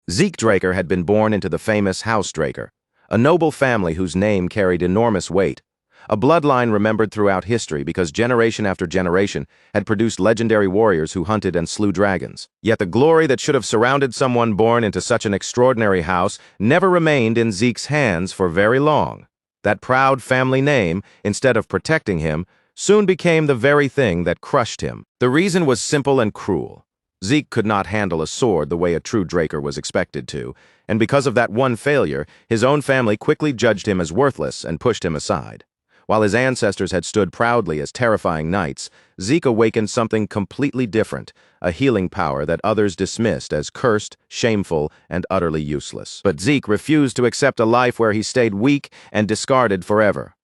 Zeke Draker had been born into the famous House Draker, a noble family whose name carried enormous weight, a bloodline remembered throughout history because generation after generation had produced legendary warriors who hunted and slew dragons. Yet the glory that should have surrounded someone born into such an extraordinary house never remained in Zeke's hands for very long. That proud family name, instead of protecting him, soon became the very thing that crushed him. The reason was simple and cruel. Zeke could not handle a sword the way a true Draker was expected to, and because of that one failure, his own family quickly judged him as worthless and pushed him aside. While his ancestors had stood proudly as terrifying knights, Zeke awakened something completely different, a healing power that others dismissed as cursed, shameful, and utterly useless. But Zeke refused to accept a life where he stayed weak and discarded forever.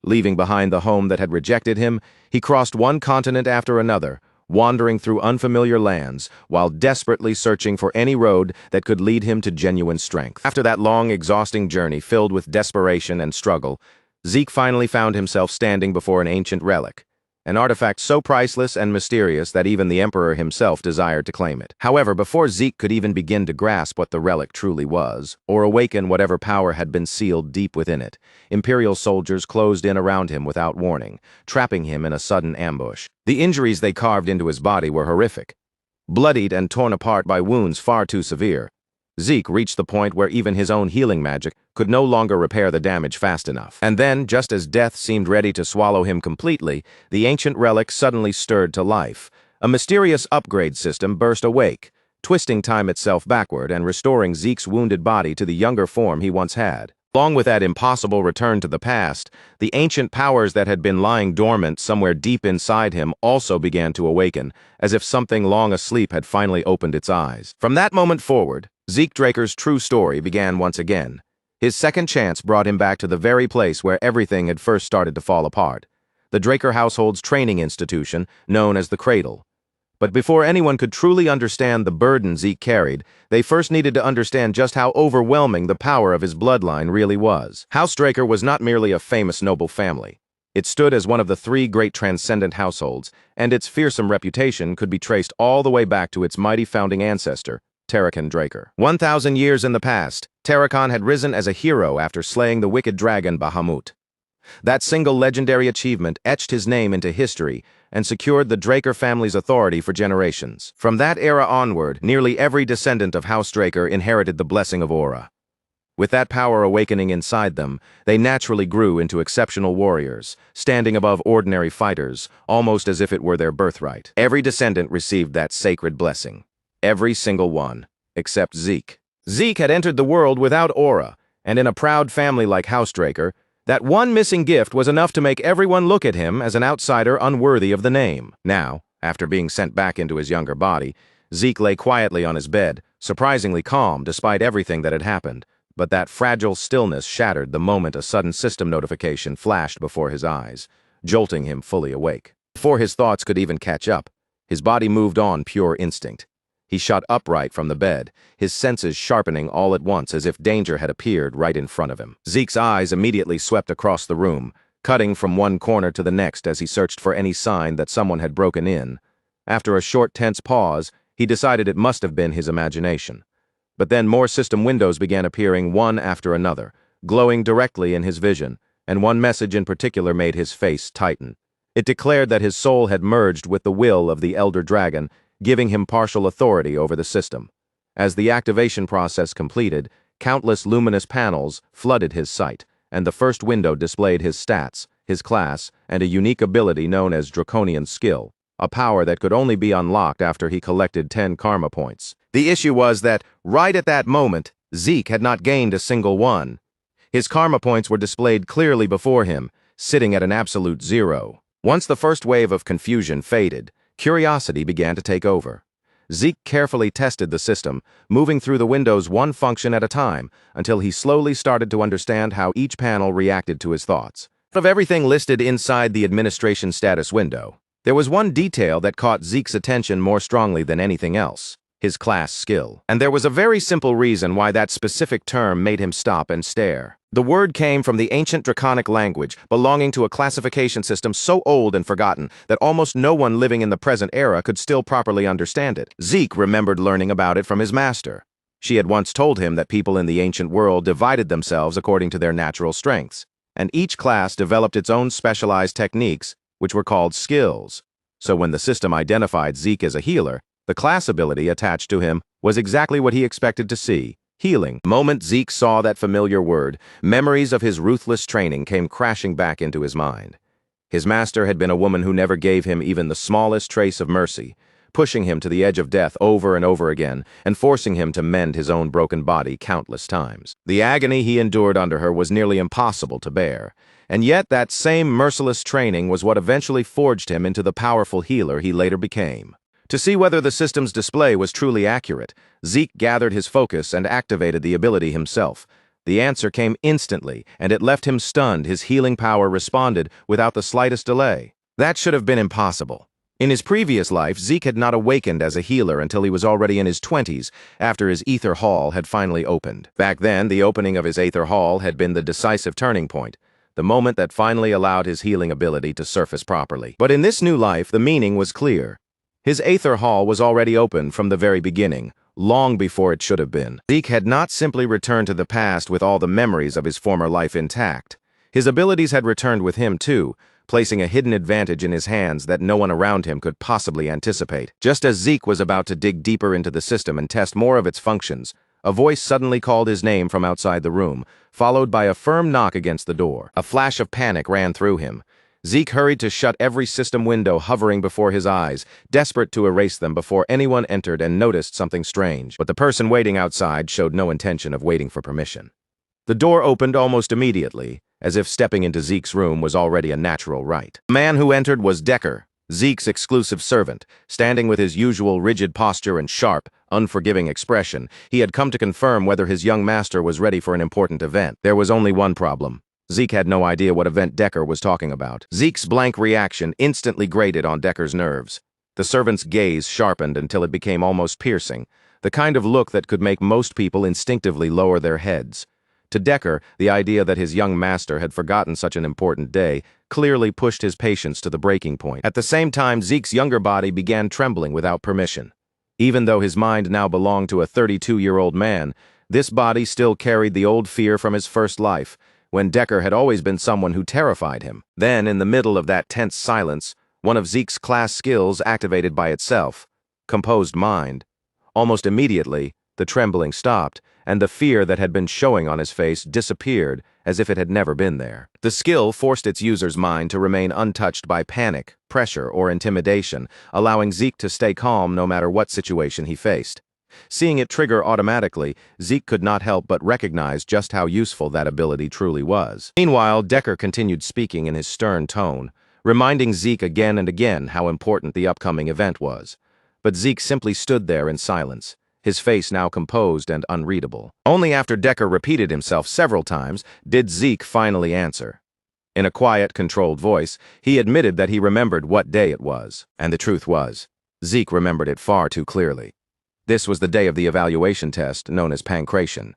Leaving behind the home that had rejected him, he crossed one continent after another, wandering through unfamiliar lands while desperately searching for any road that could lead him to genuine strength. After that long, exhausting journey filled with desperation and struggle, Zeke finally found himself standing before an ancient relic, an artifact so priceless and mysterious that even the Emperor himself desired to claim it. However, before Zeke could even begin to grasp what the relic truly was, or awaken whatever power had been sealed deep within it, Imperial soldiers closed in around him without warning, trapping him in a sudden ambush. The injuries they carved into his body were horrific. Bloodied and torn apart by wounds far too severe, Zeke reached the point where even his own healing magic could no longer repair the damage fast enough. And then, just as death seemed ready to swallow him completely, the ancient relic suddenly stirred to life. A mysterious upgrade system burst awake, twisting time itself backward and restoring Zeke's wounded body to the younger form he once had. Along with that impossible return to the past, the ancient powers that had been lying dormant somewhere deep inside him also began to awaken, as if something long asleep had finally opened its eyes. From that moment forward, Zeke Draker's true story began once again. His second chance brought him back to the very place where everything had first started to fall apart, the Draker household's training institution, known as the Cradle. But before anyone could truly understand the burden Zeke carried, they first needed to understand just how overwhelming the power of his bloodline really was. House Draker was not merely a famous noble family. It stood as one of the three great transcendent households, and its fearsome reputation could be traced all the way back to its mighty founding ancestor, Tarakan Draker. 1,000 years in the past, Tarakan had risen as a hero after slaying the wicked dragon Bahamut. That single legendary achievement etched his name into history and secured the Draker family's authority for generations. From that era onward, nearly every descendant of House Draker inherited the blessing of Aura. With that power awakening inside them, they naturally grew into exceptional warriors, standing above ordinary fighters, almost as if it were their birthright. Every descendant received that sacred blessing. Every single one, except Zeke. Zeke had entered the world without Aura, and in a proud family like House Draker, that one missing gift was enough to make everyone look at him as an outsider unworthy of the name. Now, after being sent back into his younger body, Zeke lay quietly on his bed, surprisingly calm despite everything that had happened, but that fragile stillness shattered the moment a sudden system notification flashed before his eyes, jolting him fully awake. Before his thoughts could even catch up, his body moved on pure instinct. He shot upright from the bed, his senses sharpening all at once as if danger had appeared right in front of him. Zeke's eyes immediately swept across the room, cutting from one corner to the next as he searched for any sign that someone had broken in. After a short, tense pause, he decided it must have been his imagination. But then more system windows began appearing one after another, glowing directly in his vision, and one message in particular made his face tighten. It declared that his soul had merged with the will of the Elder Dragon, giving him partial authority over the system. As the activation process completed, countless luminous panels flooded his sight, and the first window displayed his stats, his class, and a unique ability known as Draconian Skill, a power that could only be unlocked after he collected 10 karma points. The issue was that, right at that moment, Zeke had not gained a single one. His karma points were displayed clearly before him, sitting at an absolute 0. Once the first wave of confusion faded, curiosity began to take over. Zeke carefully tested the system, moving through the windows one function at a time, until he slowly started to understand how each panel reacted to his thoughts. Of everything listed inside the administration status window, there was one detail that caught Zeke's attention more strongly than anything else: his class skill. And there was a very simple reason why that specific term made him stop and stare. The word came from the ancient Draconic language, belonging to a classification system so old and forgotten that almost no one living in the present era could still properly understand it. Zeke remembered learning about it from his master. She had once told him that people in the ancient world divided themselves according to their natural strengths, and each class developed its own specialized techniques, which were called skills. So when the system identified Zeke as a healer, the class ability attached to him was exactly what he expected to see: healing. The moment Zeke saw that familiar word, memories of his ruthless training came crashing back into his mind. His master had been a woman who never gave him even the smallest trace of mercy, pushing him to the edge of death over and over again, and forcing him to mend his own broken body countless times. The agony he endured under her was nearly impossible to bear, and yet that same merciless training was what eventually forged him into the powerful healer he later became. To see whether the system's display was truly accurate, Zeke gathered his focus and activated the ability himself. The answer came instantly, and it left him stunned. His healing power responded without the slightest delay. That should have been impossible. In his previous life, Zeke had not awakened as a healer until he was already in his 20s, after his Aether Hall had finally opened. Back then, the opening of his Aether Hall had been the decisive turning point, the moment that finally allowed his healing ability to surface properly. But in this new life, the meaning was clear. His Aether Hall was already open from the very beginning, long before it should have been. Zeke had not simply returned to the past with all the memories of his former life intact. His abilities had returned with him, too, placing a hidden advantage in his hands that no one around him could possibly anticipate. Just as Zeke was about to dig deeper into the system and test more of its functions, a voice suddenly called his name from outside the room, followed by a firm knock against the door. A flash of panic ran through him. Zeke hurried to shut every system window hovering before his eyes, desperate to erase them before anyone entered, and noticed something strange. But the person waiting outside showed no intention of waiting for permission. The door opened almost immediately, as if stepping into Zeke's room was already a natural right. The man who entered was Decker, Zeke's exclusive servant. Standing with his usual rigid posture and sharp, unforgiving expression, he had come to confirm whether his young master was ready for an important event. There was only one problem. Zeke had no idea what event Decker was talking about. Zeke's blank reaction instantly grated on Decker's nerves. The servant's gaze sharpened until it became almost piercing, the kind of look that could make most people instinctively lower their heads. To Decker, the idea that his young master had forgotten such an important day clearly pushed his patience to the breaking point. At the same time, Zeke's younger body began trembling without permission. Even though his mind now belonged to a 32-year-old man, this body still carried the old fear from his first life, when Decker had always been someone who terrified him. Then, in the middle of that tense silence, one of Zeke's class skills activated by itself: composed mind. Almost immediately, the trembling stopped, and the fear that had been showing on his face disappeared as if it had never been there. The skill forced its user's mind to remain untouched by panic, pressure, or intimidation, allowing Zeke to stay calm no matter what situation he faced. Seeing it trigger automatically, Zeke could not help but recognize just how useful that ability truly was. Meanwhile, Decker continued speaking in his stern tone, reminding Zeke again and again how important the upcoming event was. But Zeke simply stood there in silence, his face now composed and unreadable. Only after Decker repeated himself several times did Zeke finally answer. In a quiet, controlled voice, he admitted that he remembered what day it was. And the truth was, Zeke remembered it far too clearly. This was the day of the evaluation test, known as pancration.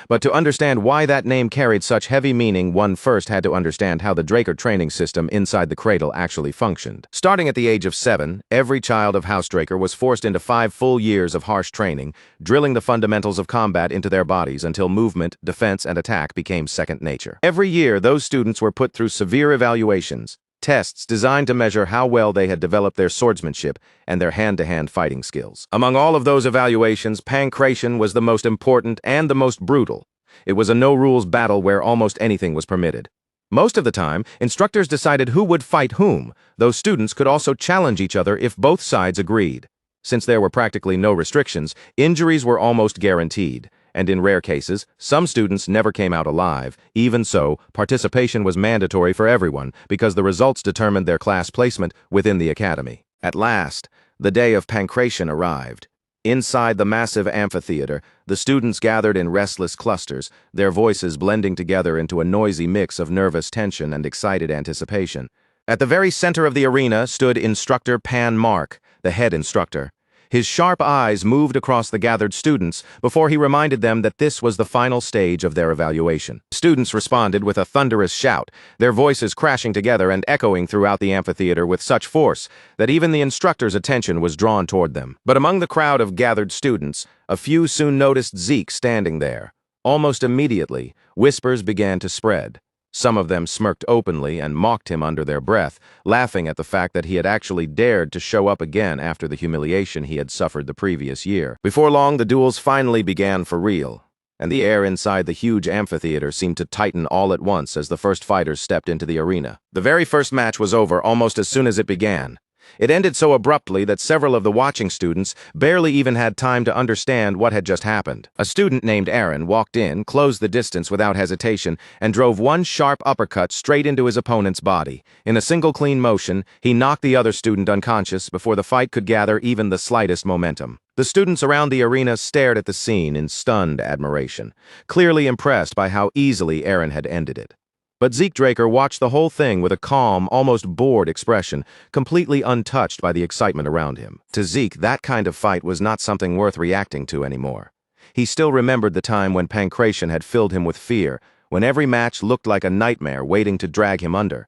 But to understand why that name carried such heavy meaning, one first had to understand how the Draker training system inside the cradle actually functioned. Starting at the age of 7, every child of House Draker was forced into 5 full years of harsh training, drilling the fundamentals of combat into their bodies until movement, defense, and attack became second nature. Every year, those students were put through severe evaluations, tests designed to measure how well they had developed their swordsmanship and their hand-to-hand fighting skills. Among all of those evaluations, pancration was the most important and the most brutal. It was a no-rules battle where almost anything was permitted. Most of the time, instructors decided who would fight whom, though students could also challenge each other if both sides agreed. Since there were practically no restrictions, injuries were almost guaranteed, and in rare cases, some students never came out alive. Even so, participation was mandatory for everyone because the results determined their class placement within the academy. At last, the day of pancration arrived. Inside the massive amphitheater, the students gathered in restless clusters, their voices blending together into a noisy mix of nervous tension and excited anticipation. At the very center of the arena stood Instructor Pan Mark, the head instructor. His sharp eyes moved across the gathered students before he reminded them that this was the final stage of their evaluation. Students responded with a thunderous shout, their voices crashing together and echoing throughout the amphitheater with such force that even the instructor's attention was drawn toward them. But among the crowd of gathered students, a few soon noticed Zeke standing there. Almost immediately, whispers began to spread. Some of them smirked openly and mocked him under their breath, laughing at the fact that he had actually dared to show up again after the humiliation he had suffered the previous year. Before long, the duels finally began for real, and the air inside the huge amphitheater seemed to tighten all at once as the first fighters stepped into the arena. The very first match was over almost as soon as it began. It ended so abruptly that several of the watching students barely even had time to understand what had just happened. A student named Aaron walked in, closed the distance without hesitation, and drove one sharp uppercut straight into his opponent's body. In a single clean motion, he knocked the other student unconscious before the fight could gather even the slightest momentum. The students around the arena stared at the scene in stunned admiration, clearly impressed by how easily Aaron had ended it. But Zeke Draker watched the whole thing with a calm, almost bored expression, completely untouched by the excitement around him. To Zeke, that kind of fight was not something worth reacting to anymore. He still remembered the time when pancreation had filled him with fear, when every match looked like a nightmare waiting to drag him under.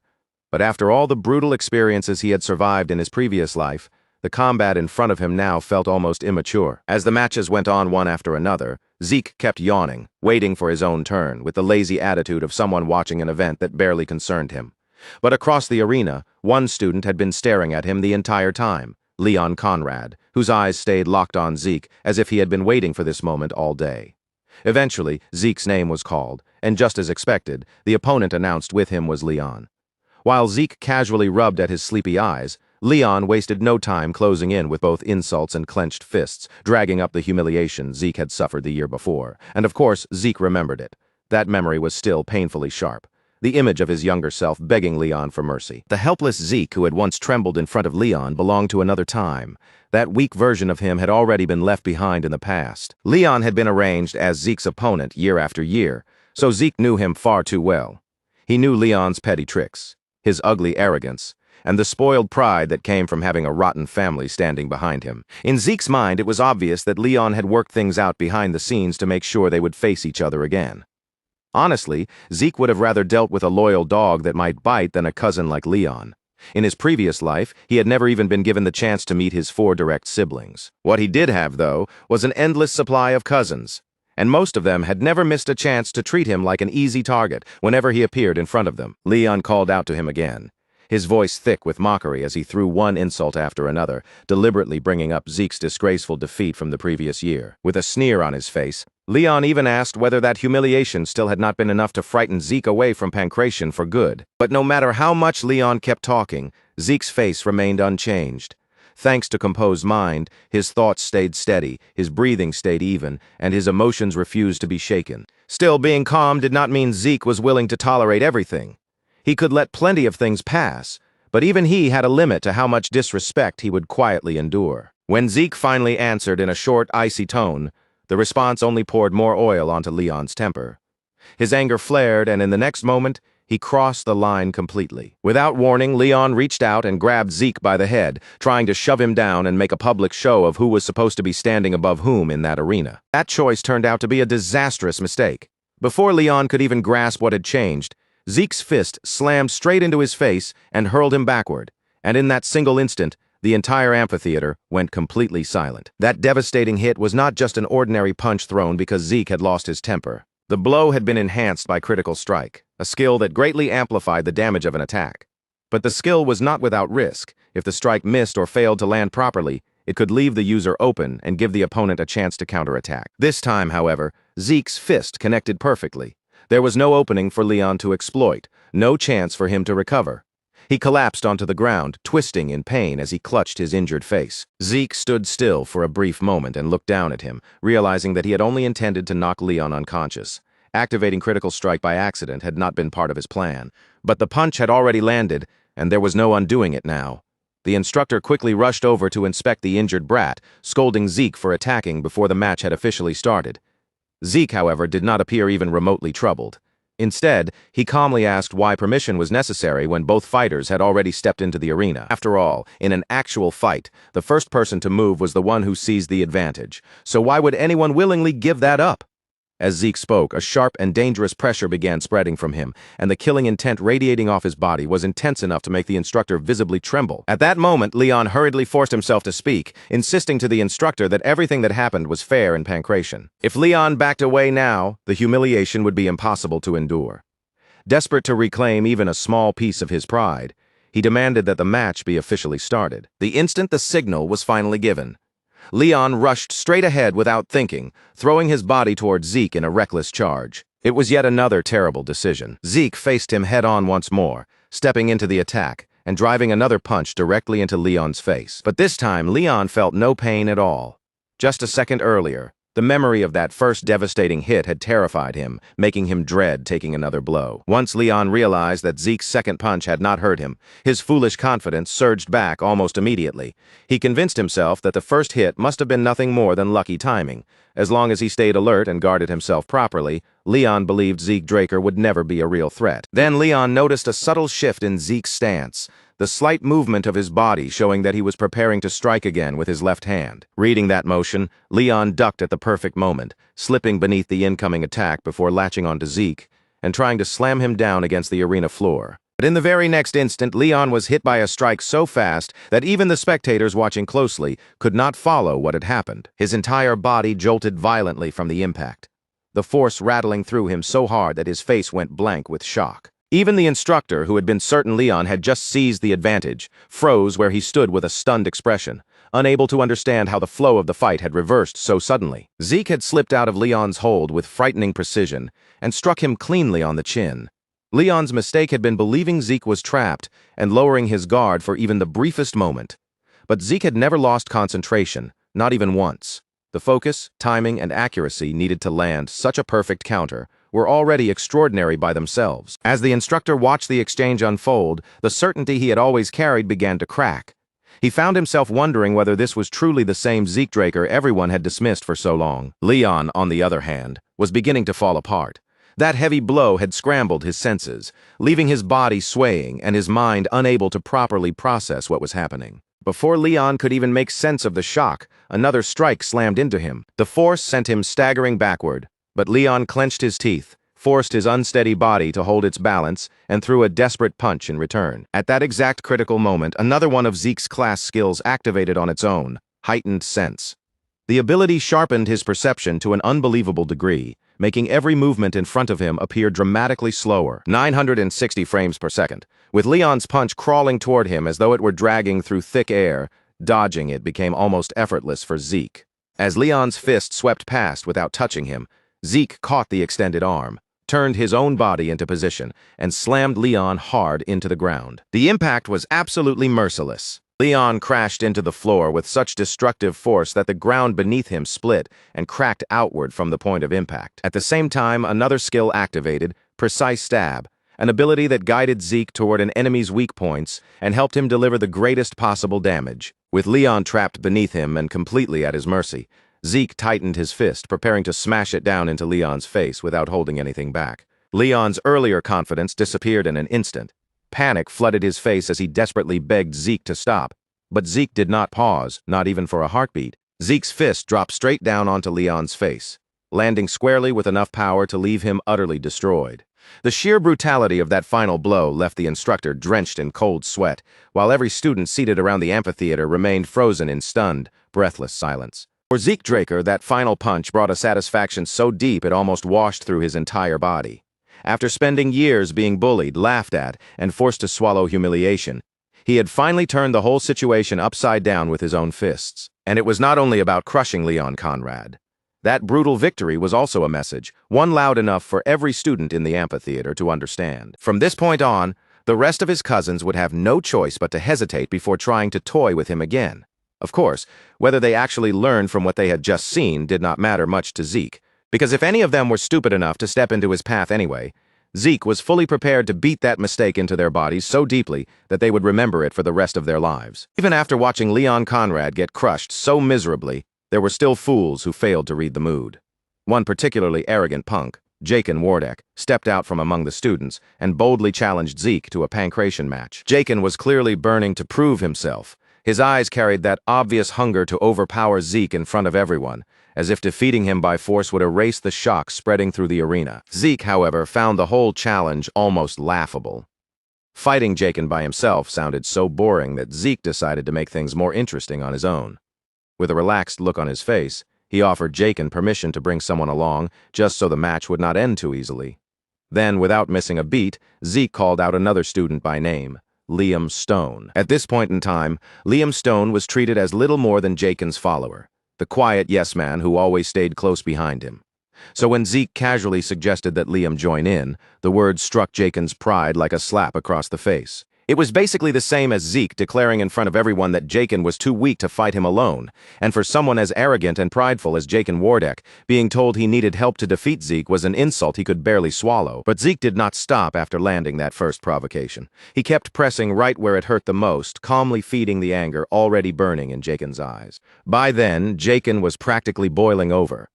But after all the brutal experiences he had survived in his previous life, the combat in front of him now felt almost immature. As the matches went on one after another, Zeke kept yawning, waiting for his own turn, with the lazy attitude of someone watching an event that barely concerned him. But across the arena, one student had been staring at him the entire time, Leon Conrad, whose eyes stayed locked on Zeke as if he had been waiting for this moment all day. Eventually, Zeke's name was called, and just as expected, the opponent announced with him was Leon. While Zeke casually rubbed at his sleepy eyes, Leon wasted no time closing in with both insults and clenched fists, dragging up the humiliation Zeke had suffered the year before. And of course, Zeke remembered it. That memory was still painfully sharp. The image of his younger self begging Leon for mercy. The helpless Zeke who had once trembled in front of Leon belonged to another time. That weak version of him had already been left behind in the past. Leon had been arranged as Zeke's opponent year after year, so Zeke knew him far too well. He knew Leon's petty tricks, his ugly arrogance, and the spoiled pride that came from having a rotten family standing behind him. In Zeke's mind, it was obvious that Leon had worked things out behind the scenes to make sure they would face each other again. Honestly, Zeke would have rather dealt with a loyal dog that might bite than a cousin like Leon. In his previous life, he had never even been given the chance to meet his 4 direct siblings. What he did have, though, was an endless supply of cousins, and most of them had never missed a chance to treat him like an easy target whenever he appeared in front of them. Leon called out to him again, his voice thick with mockery as he threw one insult after another, deliberately bringing up Zeke's disgraceful defeat from the previous year. With a sneer on his face, Leon even asked whether that humiliation still had not been enough to frighten Zeke away from pancreation for good. But no matter how much Leon kept talking, Zeke's face remained unchanged. Thanks to composed mind, his thoughts stayed steady, his breathing stayed even, and his emotions refused to be shaken. Still, being calm did not mean Zeke was willing to tolerate everything. He could let plenty of things pass, but even he had a limit to how much disrespect he would quietly endure. When Zeke finally answered in a short, icy tone, the response only poured more oil onto Leon's temper. His anger flared, and in the next moment, he crossed the line completely. Without warning, Leon reached out and grabbed Zeke by the head, trying to shove him down and make a public show of who was supposed to be standing above whom in that arena. That choice turned out to be a disastrous mistake. Before Leon could even grasp what had changed, Zeke's fist slammed straight into his face and hurled him backward, and in that single instant, the entire amphitheater went completely silent. That devastating hit was not just an ordinary punch thrown because Zeke had lost his temper. The blow had been enhanced by critical strike, a skill that greatly amplified the damage of an attack. But the skill was not without risk. If the strike missed or failed to land properly, it could leave the user open and give the opponent a chance to counterattack. This time, however, Zeke's fist connected perfectly. There was no opening for Leon to exploit, no chance for him to recover. He collapsed onto the ground, twisting in pain as he clutched his injured face. Zeke stood still for a brief moment and looked down at him, realizing that he had only intended to knock Leon unconscious. Activating critical strike by accident had not been part of his plan, but the punch had already landed, and there was no undoing it now. The instructor quickly rushed over to inspect the injured brat, scolding Zeke for attacking before the match had officially started. Zeke, however, did not appear even remotely troubled. Instead, he calmly asked why permission was necessary when both fighters had already stepped into the arena. After all, in an actual fight, the first person to move was the one who seized the advantage. So why would anyone willingly give that up? As Zeke spoke, a sharp and dangerous pressure began spreading from him, and the killing intent radiating off his body was intense enough to make the instructor visibly tremble. At that moment, Leon hurriedly forced himself to speak, insisting to the instructor that everything that happened was fair and pancration. If Leon backed away now, the humiliation would be impossible to endure. Desperate to reclaim even a small piece of his pride, he demanded that the match be officially started. The instant the signal was finally given, Leon rushed straight ahead without thinking, throwing his body toward Zeke in a reckless charge. It was yet another terrible decision. Zeke faced him head-on once more, stepping into the attack and driving another punch directly into Leon's face. But this time, Leon felt no pain at all. Just a second earlier, the memory of that first devastating hit had terrified him, making him dread taking another blow. Once Leon realized that Zeke's second punch had not hurt him, his foolish confidence surged back almost immediately. He convinced himself that the first hit must have been nothing more than lucky timing. As long as he stayed alert and guarded himself properly, Leon believed Zeke Draker would never be a real threat. Then Leon noticed a subtle shift in Zeke's stance, the slight movement of his body showing that he was preparing to strike again with his left hand. Reading that motion, Leon ducked at the perfect moment, slipping beneath the incoming attack before latching onto Zeke and trying to slam him down against the arena floor. But in the very next instant, Leon was hit by a strike so fast that even the spectators watching closely could not follow what had happened. His entire body jolted violently from the impact, the force rattling through him so hard that his face went blank with shock. Even the instructor, who had been certain Leon had just seized the advantage, froze where he stood with a stunned expression, unable to understand how the flow of the fight had reversed so suddenly. Zeke had slipped out of Leon's hold with frightening precision and struck him cleanly on the chin. Leon's mistake had been believing Zeke was trapped and lowering his guard for even the briefest moment. But Zeke had never lost concentration, not even once. The focus, timing, and accuracy needed to land such a perfect counter were already extraordinary by themselves. As the instructor watched the exchange unfold, the certainty he had always carried began to crack. He found himself wondering whether this was truly the same Zeke Draker everyone had dismissed for so long. Leon, on the other hand, was beginning to fall apart. That heavy blow had scrambled his senses, leaving his body swaying and his mind unable to properly process what was happening. Before Leon could even make sense of the shock, another strike slammed into him. The force sent him staggering backward, but Leon clenched his teeth, forced his unsteady body to hold its balance, and threw a desperate punch in return. At that exact critical moment, another one of Zeke's class skills activated on its own, heightened sense. The ability sharpened his perception to an unbelievable degree, making every movement in front of him appear dramatically slower, 960 frames per second. With Leon's punch crawling toward him as though it were dragging through thick air, dodging it became almost effortless for Zeke. As Leon's fist swept past without touching him, Zeke caught the extended arm, turned his own body into position, and slammed Leon hard into the ground. The impact was absolutely merciless. Leon crashed into the floor with such destructive force that the ground beneath him split and cracked outward from the point of impact. At the same time, another skill activated, Precise Stab, an ability that guided Zeke toward an enemy's weak points and helped him deliver the greatest possible damage. With Leon trapped beneath him and completely at his mercy, Zeke tightened his fist, preparing to smash it down into Leon's face without holding anything back. Leon's earlier confidence disappeared in an instant. Panic flooded his face as he desperately begged Zeke to stop. But Zeke did not pause, not even for a heartbeat. Zeke's fist dropped straight down onto Leon's face, landing squarely with enough power to leave him utterly destroyed. The sheer brutality of that final blow left the instructor drenched in cold sweat, while every student seated around the amphitheater remained frozen in stunned, breathless silence. For Zeke Draker, that final punch brought a satisfaction so deep it almost washed through his entire body. After spending years being bullied, laughed at, and forced to swallow humiliation, he had finally turned the whole situation upside down with his own fists. And it was not only about crushing Leon Conrad. That brutal victory was also a message, one loud enough for every student in the amphitheater to understand. From this point on, the rest of his cousins would have no choice but to hesitate before trying to toy with him again. Of course, whether they actually learned from what they had just seen did not matter much to Zeke, because if any of them were stupid enough to step into his path anyway, Zeke was fully prepared to beat that mistake into their bodies so deeply that they would remember it for the rest of their lives. Even after watching Leon Conrad get crushed so miserably, there were still fools who failed to read the mood. One particularly arrogant punk, Jaken Wardek, stepped out from among the students and boldly challenged Zeke to a pancration match. Jaken was clearly burning to prove himself. His eyes carried that obvious hunger to overpower Zeke in front of everyone, as if defeating him by force would erase the shock spreading through the arena. Zeke, however, found the whole challenge almost laughable. Fighting Jaken by himself sounded so boring that Zeke decided to make things more interesting on his own. With a relaxed look on his face, he offered Jaken permission to bring someone along, just so the match would not end too easily. Then, without missing a beat, Zeke called out another student by name, Liam Stone. At this point in time, Liam Stone was treated as little more than Jaken's follower, the quiet yes-man who always stayed close behind him. So when Zeke casually suggested that Liam join in, the words struck Jaken's pride like a slap across the face. It was basically the same as Zeke declaring in front of everyone that Jaken was too weak to fight him alone, and for someone as arrogant and prideful as Jaken Wardek, being told he needed help to defeat Zeke was an insult he could barely swallow. But Zeke did not stop after landing that first provocation. He kept pressing right where it hurt the most, calmly feeding the anger already burning in Jaken's eyes. By then, Jaken was practically boiling over.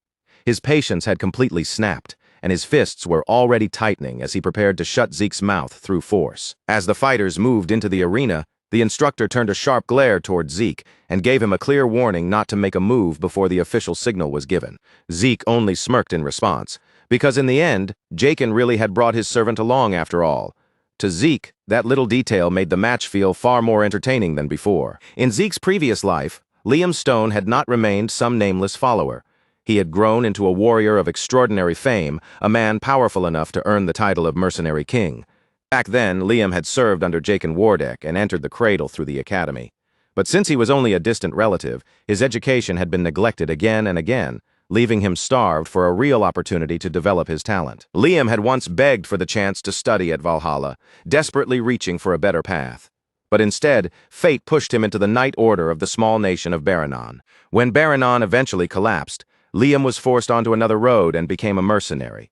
His patience had completely snapped, and his fists were already tightening as he prepared to shut Zeke's mouth through force. As the fighters moved into the arena, the instructor turned a sharp glare toward Zeke and gave him a clear warning not to make a move before the official signal was given. Zeke only smirked in response, because in the end, Jaken really had brought his servant along after all. To Zeke, that little detail made the match feel far more entertaining than before. In Zeke's previous life, Liam Stone had not remained some nameless follower. He had grown into a warrior of extraordinary fame, a man powerful enough to earn the title of mercenary king. Back then, Liam had served under Jaken Wardek and entered the cradle through the academy. But since he was only a distant relative, his education had been neglected again and again, leaving him starved for a real opportunity to develop his talent. Liam had once begged for the chance to study at Valhalla, desperately reaching for a better path. But instead, fate pushed him into the Knight Order of the small nation of Baranon. When Baranon eventually collapsed, Liam was forced onto another road and became a mercenary.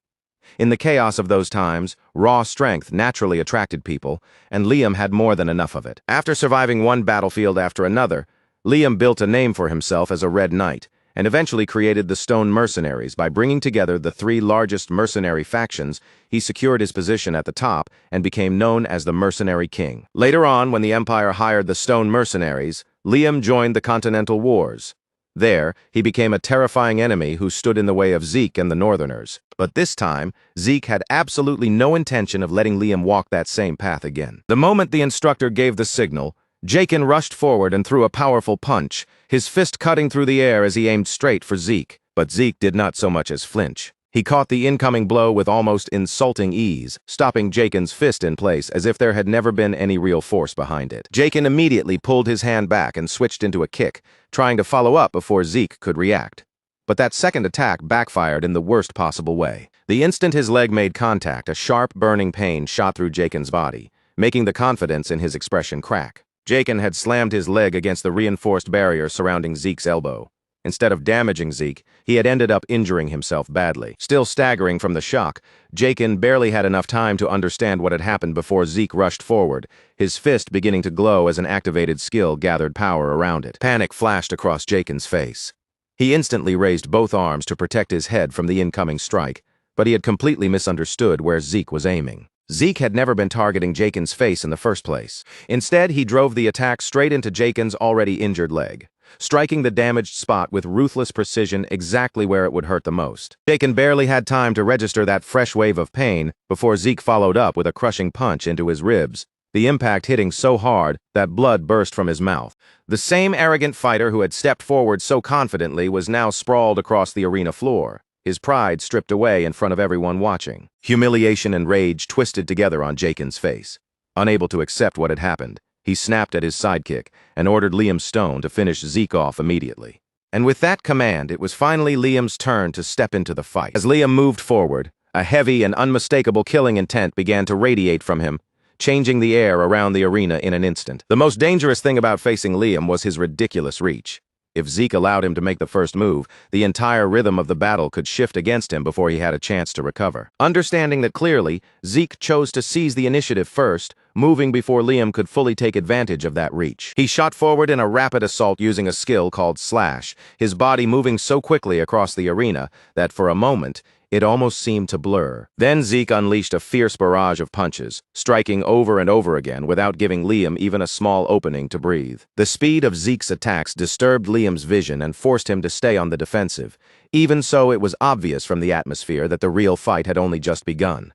In the chaos of those times, raw strength naturally attracted people, and Liam had more than enough of it. After surviving one battlefield after another, Liam built a name for himself as a Red Knight, and eventually created the Stone Mercenaries. By bringing together the three largest mercenary factions, he secured his position at the top and became known as the Mercenary King. Later on, when the Empire hired the Stone Mercenaries, Liam joined the Continental Wars. There, he became a terrifying enemy who stood in the way of Zeke and the Northerners. But this time, Zeke had absolutely no intention of letting Liam walk that same path again. The moment the instructor gave the signal, Jaken rushed forward and threw a powerful punch, his fist cutting through the air as he aimed straight for Zeke. But Zeke did not so much as flinch. He caught the incoming blow with almost insulting ease, stopping Jaken's fist in place as if there had never been any real force behind it. Jaken immediately pulled his hand back and switched into a kick, trying to follow up before Zeke could react. But that second attack backfired in the worst possible way. The instant his leg made contact, a sharp, burning pain shot through Jaken's body, making the confidence in his expression crack. Jaken had slammed his leg against the reinforced barrier surrounding Zeke's elbow. Instead of damaging Zeke, he had ended up injuring himself badly. Still staggering from the shock, Jaken barely had enough time to understand what had happened before Zeke rushed forward, his fist beginning to glow as an activated skill gathered power around it. Panic flashed across Jaken's face. He instantly raised both arms to protect his head from the incoming strike, but he had completely misunderstood where Zeke was aiming. Zeke had never been targeting Jaken's face in the first place. Instead, he drove the attack straight into Jaken's already injured leg, striking the damaged spot with ruthless precision exactly where it would hurt the most. Jaken barely had time to register that fresh wave of pain before Zeke followed up with a crushing punch into his ribs, the impact hitting so hard that blood burst from his mouth. The same arrogant fighter who had stepped forward so confidently was now sprawled across the arena floor, his pride stripped away in front of everyone watching. Humiliation and rage twisted together on Jaken's face. Unable to accept what had happened, he snapped at his sidekick and ordered Liam Stone to finish Zeke off immediately. And with that command, it was finally Liam's turn to step into the fight. As Liam moved forward, a heavy and unmistakable killing intent began to radiate from him, changing the air around the arena in an instant. The most dangerous thing about facing Liam was his ridiculous reach. If Zeke allowed him to make the first move, the entire rhythm of the battle could shift against him before he had a chance to recover. Understanding that clearly, Zeke chose to seize the initiative first, moving before Liam could fully take advantage of that reach. He shot forward in a rapid assault using a skill called Slash, his body moving so quickly across the arena that, for a moment, It almost seemed to blur. Then Zeke unleashed a fierce barrage of punches, striking over and over again without giving Liam even a small opening to breathe. The speed of Zeke's attacks disturbed Liam's vision and forced him to stay on the defensive. Even so, it was obvious from the atmosphere that the real fight had only just begun.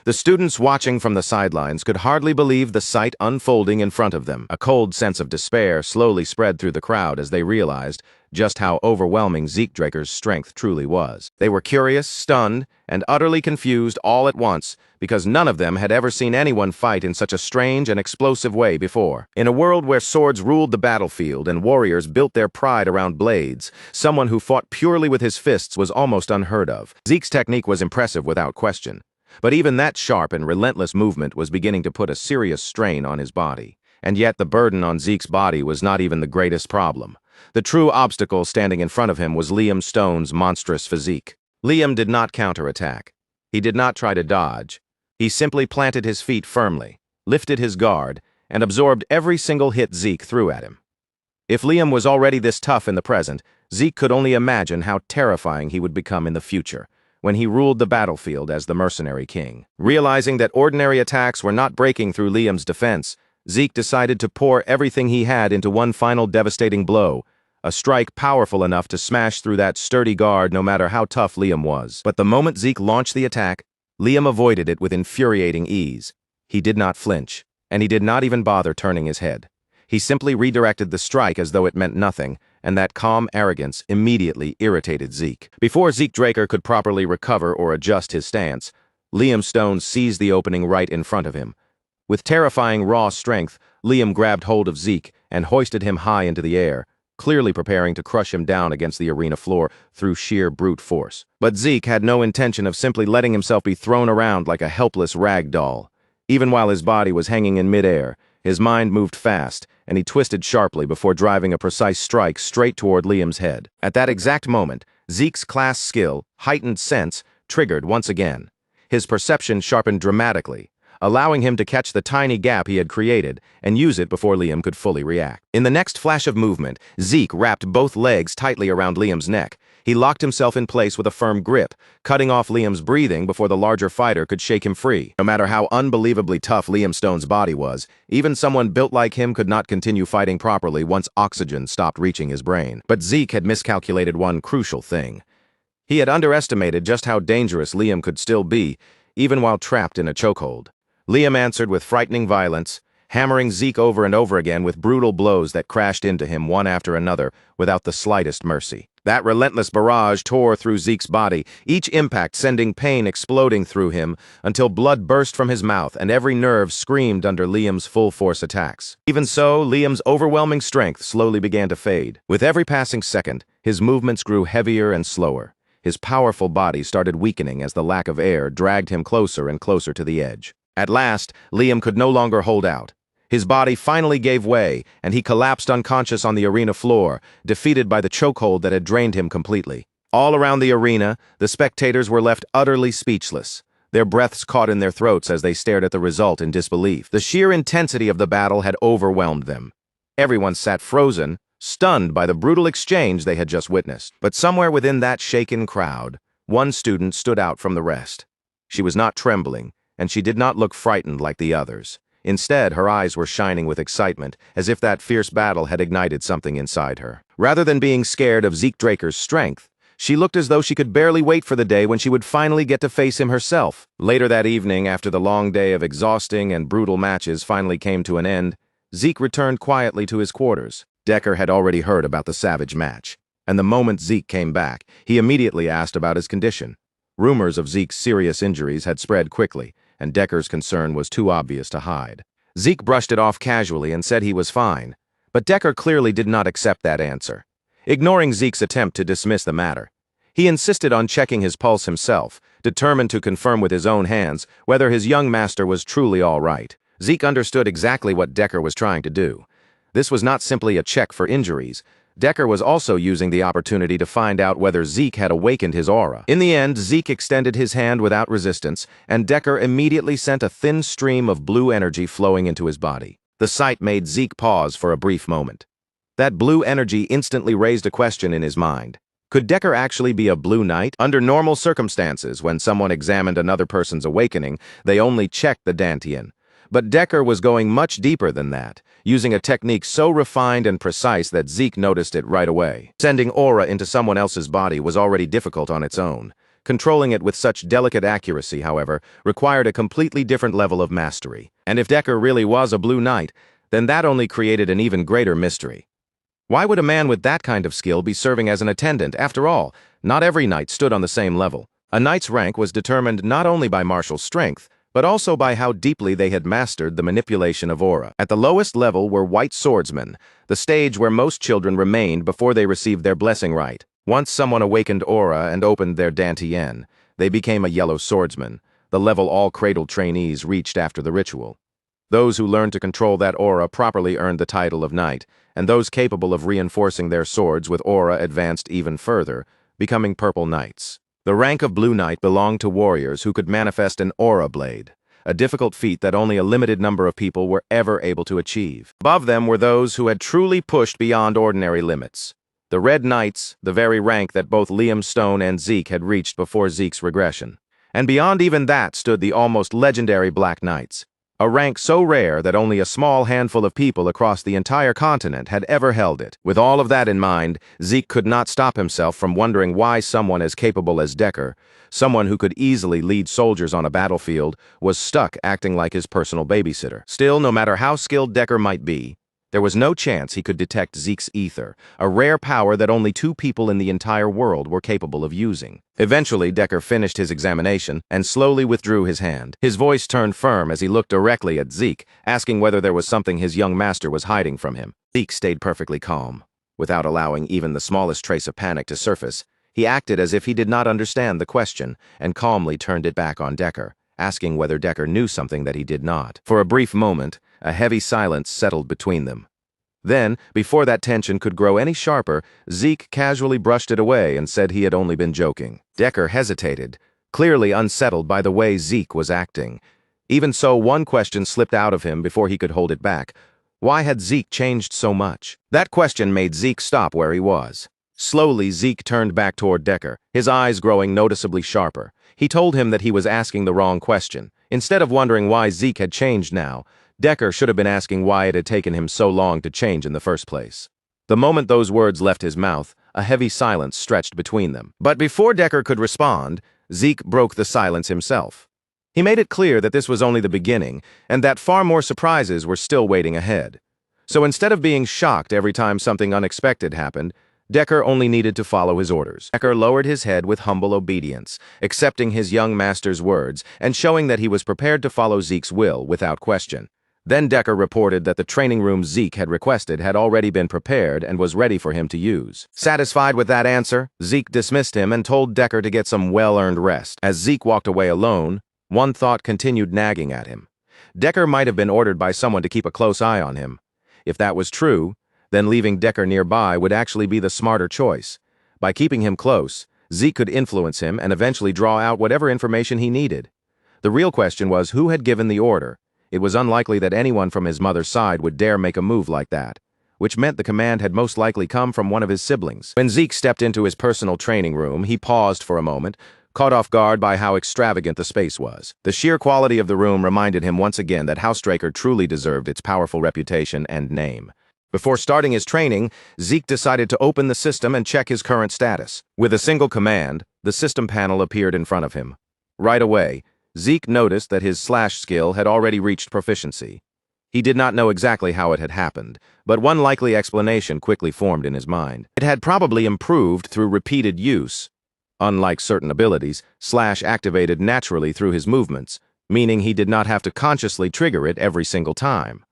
The students watching from the sidelines could hardly believe the sight unfolding in front of them. A cold sense of despair slowly spread through the crowd as they realized just how overwhelming Zeke Draker's strength truly was. They were curious, stunned, and utterly confused all at once because none of them had ever seen anyone fight in such a strange and explosive way before. In a world where swords ruled the battlefield and warriors built their pride around blades, someone who fought purely with his fists was almost unheard of. Zeke's technique was impressive without question. But even that sharp and relentless movement was beginning to put a serious strain on his body. And yet the burden on Zeke's body was not even the greatest problem. The true obstacle standing in front of him was Liam Stone's monstrous physique. Liam did not counterattack. He did not try to dodge. He simply planted his feet firmly, lifted his guard, and absorbed every single hit Zeke threw at him. If Liam was already this tough in the present, Zeke could only imagine how terrifying he would become in the future, when he ruled the battlefield as the mercenary king. Realizing that ordinary attacks were not breaking through Liam's defense, Zeke decided to pour everything he had into one final devastating blow, a strike powerful enough to smash through that sturdy guard no matter how tough Liam was. But the moment Zeke launched the attack, Liam avoided it with infuriating ease. He did not flinch, and he did not even bother turning his head. He simply redirected the strike as though it meant nothing, and that calm arrogance immediately irritated Zeke. Before Zeke Draker could properly recover or adjust his stance, Liam Stone seized the opening right in front of him. With terrifying raw strength, Liam grabbed hold of Zeke and hoisted him high into the air, clearly preparing to crush him down against the arena floor through sheer brute force. But Zeke had no intention of simply letting himself be thrown around like a helpless rag doll. Even while his body was hanging in midair, his mind moved fast, and he twisted sharply before driving a precise strike straight toward Liam's head. At that exact moment, Zeke's class skill, heightened sense, triggered once again. His perception sharpened dramatically, allowing him to catch the tiny gap he had created and use it before Liam could fully react. In the next flash of movement, Zeke wrapped both legs tightly around Liam's neck. He locked himself in place with a firm grip, cutting off Liam's breathing before the larger fighter could shake him free. No matter how unbelievably tough Liam Stone's body was, even someone built like him could not continue fighting properly once oxygen stopped reaching his brain. But Zeke had miscalculated one crucial thing. He had underestimated just how dangerous Liam could still be, even while trapped in a chokehold. Liam answered with frightening violence, hammering Zeke over and over again with brutal blows that crashed into him one after another without the slightest mercy. That relentless barrage tore through Zeke's body, each impact sending pain exploding through him until blood burst from his mouth and every nerve screamed under Liam's full-force attacks. Even so, Liam's overwhelming strength slowly began to fade. With every passing second, his movements grew heavier and slower. His powerful body started weakening as the lack of air dragged him closer and closer to the edge. At last, Liam could no longer hold out. His body finally gave way, and he collapsed unconscious on the arena floor, defeated by the chokehold that had drained him completely. All around the arena, the spectators were left utterly speechless, their breaths caught in their throats as they stared at the result in disbelief. The sheer intensity of the battle had overwhelmed them. Everyone sat frozen, stunned by the brutal exchange they had just witnessed. But somewhere within that shaken crowd, one student stood out from the rest. She was not trembling, and she did not look frightened like the others. Instead, her eyes were shining with excitement, as if that fierce battle had ignited something inside her. Rather than being scared of Zeke Draker's strength, she looked as though she could barely wait for the day when she would finally get to face him herself. Later that evening, after the long day of exhausting and brutal matches finally came to an end, Zeke returned quietly to his quarters. Decker had already heard about the savage match, and the moment Zeke came back, he immediately asked about his condition. Rumors of Zeke's serious injuries had spread quickly, and Decker's concern was too obvious to hide. Zeke brushed it off casually and said he was fine, but Decker clearly did not accept that answer. Ignoring Zeke's attempt to dismiss the matter, he insisted on checking his pulse himself, determined to confirm with his own hands whether his young master was truly all right. Zeke understood exactly what Decker was trying to do. This was not simply a check for injuries. Decker was also using the opportunity to find out whether Zeke had awakened his aura. In the end, Zeke extended his hand without resistance, and Decker immediately sent a thin stream of blue energy flowing into his body. The sight made Zeke pause for a brief moment. That blue energy instantly raised a question in his mind. Could Decker actually be a blue knight? Under normal circumstances, when someone examined another person's awakening, they only checked the dantian. But Decker was going much deeper than that, using a technique so refined and precise that Zeke noticed it right away. Sending aura into someone else's body was already difficult on its own. Controlling it with such delicate accuracy, however, required a completely different level of mastery. And if Decker really was a blue knight, then that only created an even greater mystery. Why would a man with that kind of skill be serving as an attendant? After all, not every knight stood on the same level. A knight's rank was determined not only by martial strength, but also by how deeply they had mastered the manipulation of aura. At the lowest level were white swordsmen, the stage where most children remained before they received their blessing rite. Once someone awakened aura and opened their dantian, they became a yellow swordsman, the level all cradle trainees reached after the ritual. Those who learned to control that aura properly earned the title of knight, and those capable of reinforcing their swords with aura advanced even further, becoming purple knights. The rank of blue knight belonged to warriors who could manifest an aura blade, a difficult feat that only a limited number of people were ever able to achieve. Above them were those who had truly pushed beyond ordinary limits. The Red Knights, the very rank that both Liam Stone and Zeke had reached before Zeke's regression. And beyond even that stood the almost legendary Black Knights, a rank so rare that only a small handful of people across the entire continent had ever held it. With all of that in mind, Zeke could not stop himself from wondering why someone as capable as Decker, someone who could easily lead soldiers on a battlefield, was stuck acting like his personal babysitter. Still, no matter how skilled Decker might be, there was no chance he could detect Zeke's ether, a rare power that only 2 people in the entire world were capable of using. Eventually, Decker finished his examination and slowly withdrew his hand. His voice turned firm as he looked directly at Zeke, asking whether there was something his young master was hiding from him. Zeke stayed perfectly calm. Without allowing even the smallest trace of panic to surface, he acted as if he did not understand the question and calmly turned it back on Decker, asking whether Decker knew something that he did not. For a brief moment, a heavy silence settled between them. Then, before that tension could grow any sharper, Zeke casually brushed it away and said he had only been joking. Decker hesitated, clearly unsettled by the way Zeke was acting. Even so, one question slipped out of him before he could hold it back. Why had Zeke changed so much? That question made Zeke stop where he was. Slowly, Zeke turned back toward Decker, his eyes growing noticeably sharper. He told him that he was asking the wrong question. Instead of wondering why Zeke had changed now, Decker should have been asking why it had taken him so long to change in the first place. The moment those words left his mouth, a heavy silence stretched between them. But before Decker could respond, Zeke broke the silence himself. He made it clear that this was only the beginning, and that far more surprises were still waiting ahead. So instead of being shocked every time something unexpected happened, Decker only needed to follow his orders. Decker lowered his head with humble obedience, accepting his young master's words and showing that he was prepared to follow Zeke's will without question. Then Decker reported that the training room Zeke had requested had already been prepared and was ready for him to use. Satisfied with that answer, Zeke dismissed him and told Decker to get some well-earned rest. As Zeke walked away alone, one thought continued nagging at him. Decker might have been ordered by someone to keep a close eye on him. If that was true, then leaving Decker nearby would actually be the smarter choice. By keeping him close, Zeke could influence him and eventually draw out whatever information he needed. The real question was who had given the order. It was unlikely that anyone from his mother's side would dare make a move like that, which meant the command had most likely come from one of his siblings. When Zeke stepped into his personal training room, he paused for a moment, caught off guard by how extravagant the space was. The sheer quality of the room reminded him once again that Housebreaker truly deserved its powerful reputation and name. Before starting his training, Zeke decided to open the system and check his current status. With a single command, the system panel appeared in front of him. Right away, Zeke noticed that his slash skill had already reached proficiency. He did not know exactly how it had happened, but one likely explanation quickly formed in his mind. It had probably improved through repeated use. Unlike certain abilities, slash activated naturally through his movements, meaning he did not have to consciously trigger it every single time.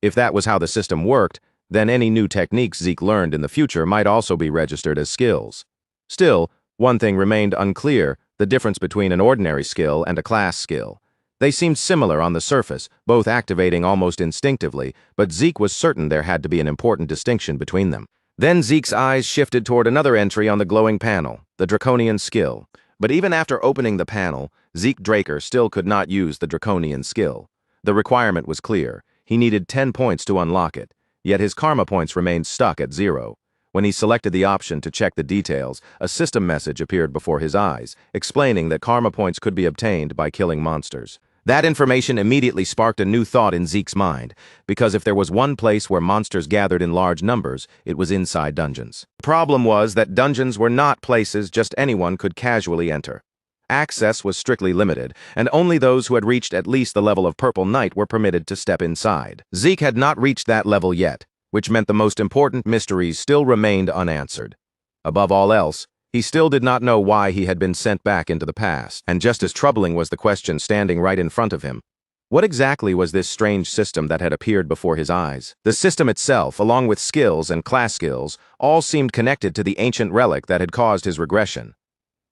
If that was how the system worked, then any new techniques Zeke learned in the future might also be registered as skills. Still, one thing remained unclear: the difference between an ordinary skill and a class skill. They seemed similar on the surface, both activating almost instinctively, but Zeke was certain there had to be an important distinction between them. Then Zeke's eyes shifted toward another entry on the glowing panel, the Draconian skill. But even after opening the panel, Zeke Draker still could not use the Draconian skill. The requirement was clear. He needed 10 points to unlock it, yet his karma points remained stuck at 0. When he selected the option to check the details, a system message appeared before his eyes, explaining that karma points could be obtained by killing monsters. That information immediately sparked a new thought in Zeke's mind, because if there was one place where monsters gathered in large numbers, it was inside dungeons. The problem was that dungeons were not places just anyone could casually enter. Access was strictly limited, and only those who had reached at least the level of Purple Knight were permitted to step inside. Zeke had not reached that level yet, which meant the most important mysteries still remained unanswered. Above all else, he still did not know why he had been sent back into the past, and just as troubling was the question standing right in front of him. What exactly was this strange system that had appeared before his eyes? The system itself, along with skills and class skills, all seemed connected to the ancient relic that had caused his regression.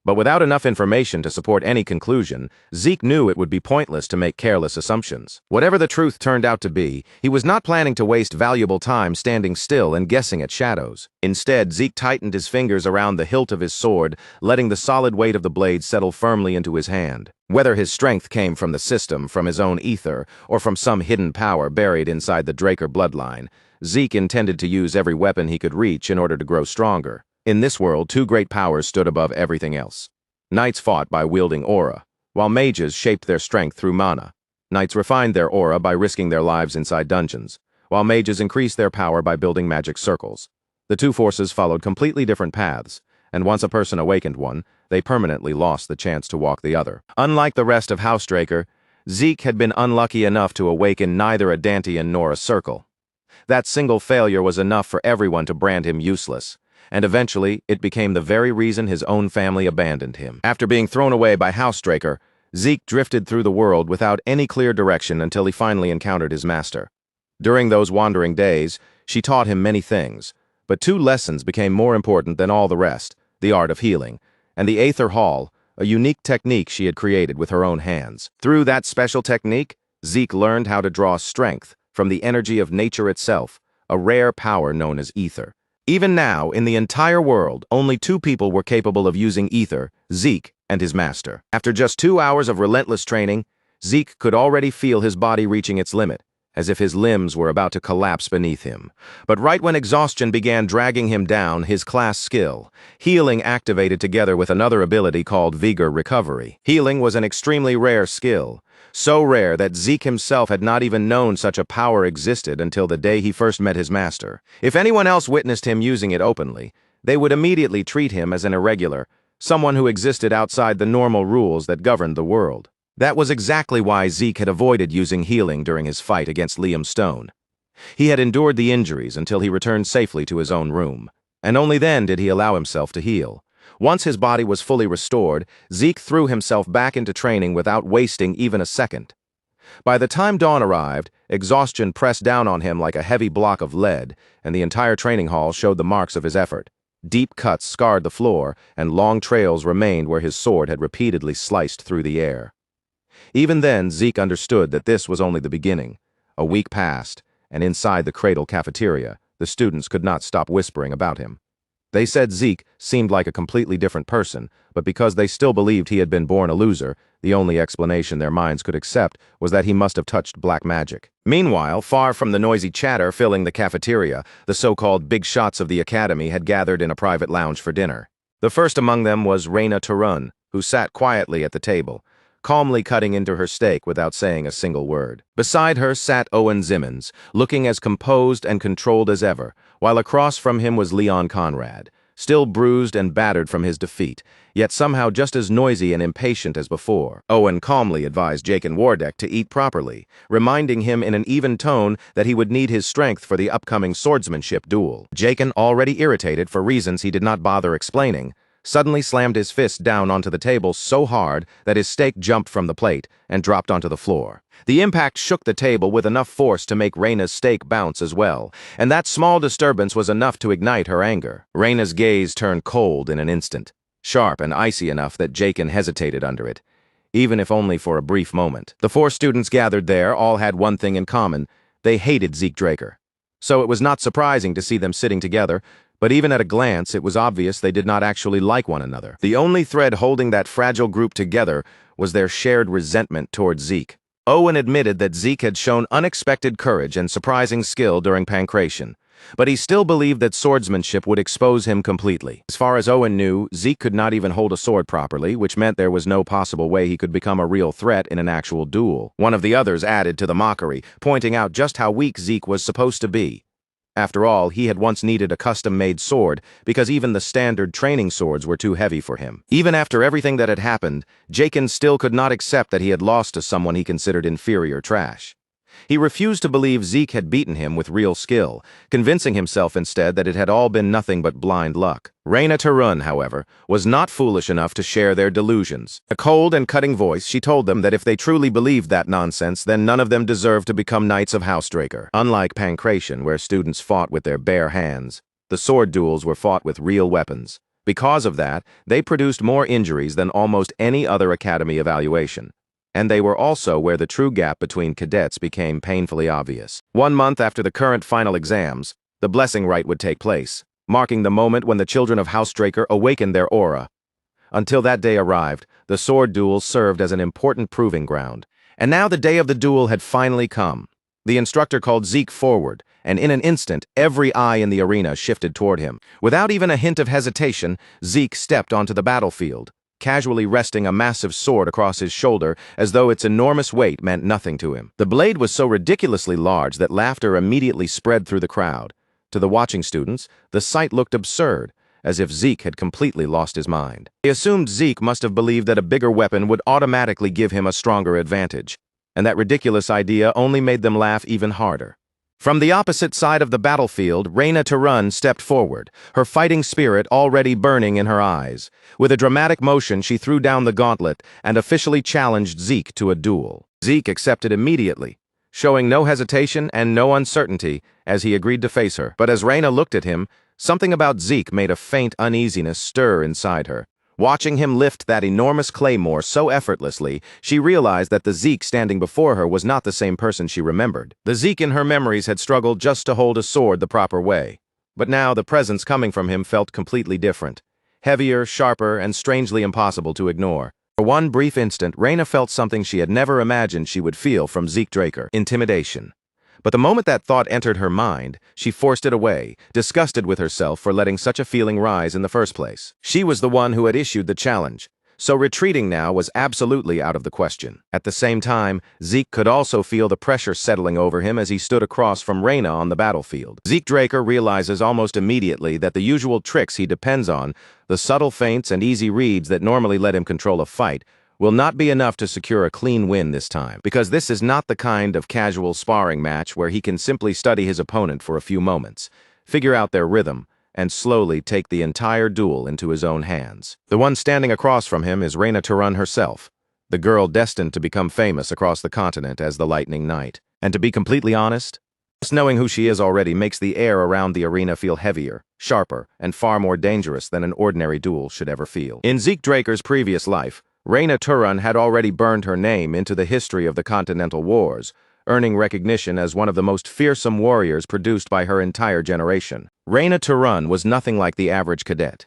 But without enough information to support any conclusion, Zeke knew it would be pointless to make careless assumptions. Whatever the truth turned out to be, he was not planning to waste valuable time standing still and guessing at shadows. Instead, Zeke tightened his fingers around the hilt of his sword, letting the solid weight of the blade settle firmly into his hand. Whether his strength came from the system, from his own ether, or from some hidden power buried inside the Draker bloodline, Zeke intended to use every weapon he could reach in order to grow stronger. In this world, two great powers stood above everything else. Knights fought by wielding aura, while mages shaped their strength through mana. Knights refined their aura by risking their lives inside dungeons, while mages increased their power by building magic circles. The two forces followed completely different paths, and once a person awakened one, they permanently lost the chance to walk the other. Unlike the rest of House Draker, Zeke had been unlucky enough to awaken neither a Dantean nor a Circle. That single failure was enough for everyone to brand him useless, and eventually it became the very reason his own family abandoned him. After being thrown away by House Draker, Zeke drifted through the world without any clear direction until he finally encountered his master. During those wandering days, she taught him many things, but two lessons became more important than all the rest: the art of healing, and the Aether Hall, a unique technique she had created with her own hands. Through that special technique, Zeke learned how to draw strength from the energy of nature itself, a rare power known as ether. Even now, in the entire world, only two people were capable of using ether: Zeke and his master. After just 2 hours of relentless training, Zeke could already feel his body reaching its limit, as if his limbs were about to collapse beneath him. But right when exhaustion began dragging him down, his class skill, healing, activated together with another ability called Vigor Recovery. Healing was an extremely rare skill, so rare that Zeke himself had not even known such a power existed until the day he first met his master. If anyone else witnessed him using it openly, they would immediately treat him as an irregular, someone who existed outside the normal rules that governed the world. That was exactly why Zeke had avoided using healing during his fight against Liam Stone. He had endured the injuries until he returned safely to his own room, and only then did he allow himself to heal. Once his body was fully restored, Zeke threw himself back into training without wasting even a second. By the time dawn arrived, exhaustion pressed down on him like a heavy block of lead, and the entire training hall showed the marks of his effort. Deep cuts scarred the floor, and long trails remained where his sword had repeatedly sliced through the air. Even then, Zeke understood that this was only the beginning. A week passed, and inside the Cradle cafeteria, the students could not stop whispering about him. They said Zeke seemed like a completely different person, but because they still believed he had been born a loser, the only explanation their minds could accept was that he must have touched black magic. Meanwhile, far from the noisy chatter filling the cafeteria, the so-called big shots of the academy had gathered in a private lounge for dinner. The first among them was Raina Turun, who sat quietly at the table, calmly cutting into her steak without saying a single word. Beside her sat Owen Zimmons, looking as composed and controlled as ever, while across from him was Leon Conrad, still bruised and battered from his defeat, yet somehow just as noisy and impatient as before. Owen calmly advised Jaken Wardek to eat properly, reminding him in an even tone that he would need his strength for the upcoming swordsmanship duel. Jaken, already irritated for reasons he did not bother explaining, suddenly slammed his fist down onto the table so hard that his steak jumped from the plate and dropped onto the floor. The impact shook the table with enough force to make Raina's steak bounce as well, and that small disturbance was enough to ignite her anger. Raina's gaze turned cold in an instant, sharp and icy enough that Jaken hesitated under it, even if only for a brief moment. The 4 students gathered there all had one thing in common: they hated Zeke Draker. So it was not surprising to see them sitting together, but even at a glance it was obvious they did not actually like one another. The only thread holding that fragile group together was their shared resentment towards Zeke. Owen admitted that Zeke had shown unexpected courage and surprising skill during pancration, But he still believed that swordsmanship would expose him completely. As far as Owen knew, Zeke could not even hold a sword properly, which meant there was no possible way he could become a real threat in an actual duel. One of the others added to the mockery, pointing out just how weak Zeke was supposed to be. After all, he had once needed a custom-made sword because even the standard training swords were too heavy for him. Even after everything that had happened, Jaken still could not accept that he had lost to someone he considered inferior trash. He refused to believe Zeke had beaten him with real skill, convincing himself instead that it had all been nothing but blind luck. Reyna Tarun, however, was not foolish enough to share their delusions. In a cold and cutting voice, she told them that if they truly believed that nonsense, then none of them deserved to become Knights of Housedraker. Unlike Pancration, where students fought with their bare hands, the sword duels were fought with real weapons. Because of that, they produced more injuries than almost any other academy evaluation. And they were also where the true gap between cadets became painfully obvious. 1 month after the current final exams, the blessing rite would take place, marking the moment when the children of Housedraker awakened their aura. Until that day arrived, the sword duels served as an important proving ground. And now the day of the duel had finally come. The instructor called Zeke forward, and in an instant, every eye in the arena shifted toward him. Without even a hint of hesitation, Zeke stepped onto the battlefield, casually resting a massive sword across his shoulder as though its enormous weight meant nothing to him. The blade was so ridiculously large that laughter immediately spread through the crowd. To the watching students, the sight looked absurd, as if Zeke had completely lost his mind. They assumed Zeke must have believed that a bigger weapon would automatically give him a stronger advantage, and that ridiculous idea only made them laugh even harder. From the opposite side of the battlefield, Reyna Tarun stepped forward, her fighting spirit already burning in her eyes. With a dramatic motion, she threw down the gauntlet and officially challenged Zeke to a duel. Zeke accepted immediately, showing no hesitation and no uncertainty as he agreed to face her. But as Reyna looked at him, something about Zeke made a faint uneasiness stir inside her. Watching him lift that enormous claymore so effortlessly, she realized that the Zeke standing before her was not the same person she remembered. The Zeke in her memories had struggled just to hold a sword the proper way. But now the presence coming from him felt completely different. Heavier, sharper, and strangely impossible to ignore. For one brief instant, Reyna felt something she had never imagined she would feel from Zeke Draker: intimidation. But the moment that thought entered her mind, she forced it away, disgusted with herself for letting such a feeling rise in the first place. She was the one who had issued the challenge, so retreating now was absolutely out of the question. At the same time, Zeke could also feel the pressure settling over him as he stood across from Reyna on the battlefield. Zeke Draker realizes almost immediately that the usual tricks he depends on, the subtle feints and easy reads that normally let him control a fight, will not be enough to secure a clean win this time, because this is not the kind of casual sparring match where he can simply study his opponent for a few moments, figure out their rhythm, and slowly take the entire duel into his own hands. The one standing across from him is Reyna Tarun herself, the girl destined to become famous across the continent as the Lightning Knight. And to be completely honest, just knowing who she is already makes the air around the arena feel heavier, sharper, and far more dangerous than an ordinary duel should ever feel. In Zeke Draker's previous life, Reyna Tarun had already burned her name into the history of the Continental Wars, earning recognition as one of the most fearsome warriors produced by her entire generation. Reyna Tarun was nothing like the average cadet.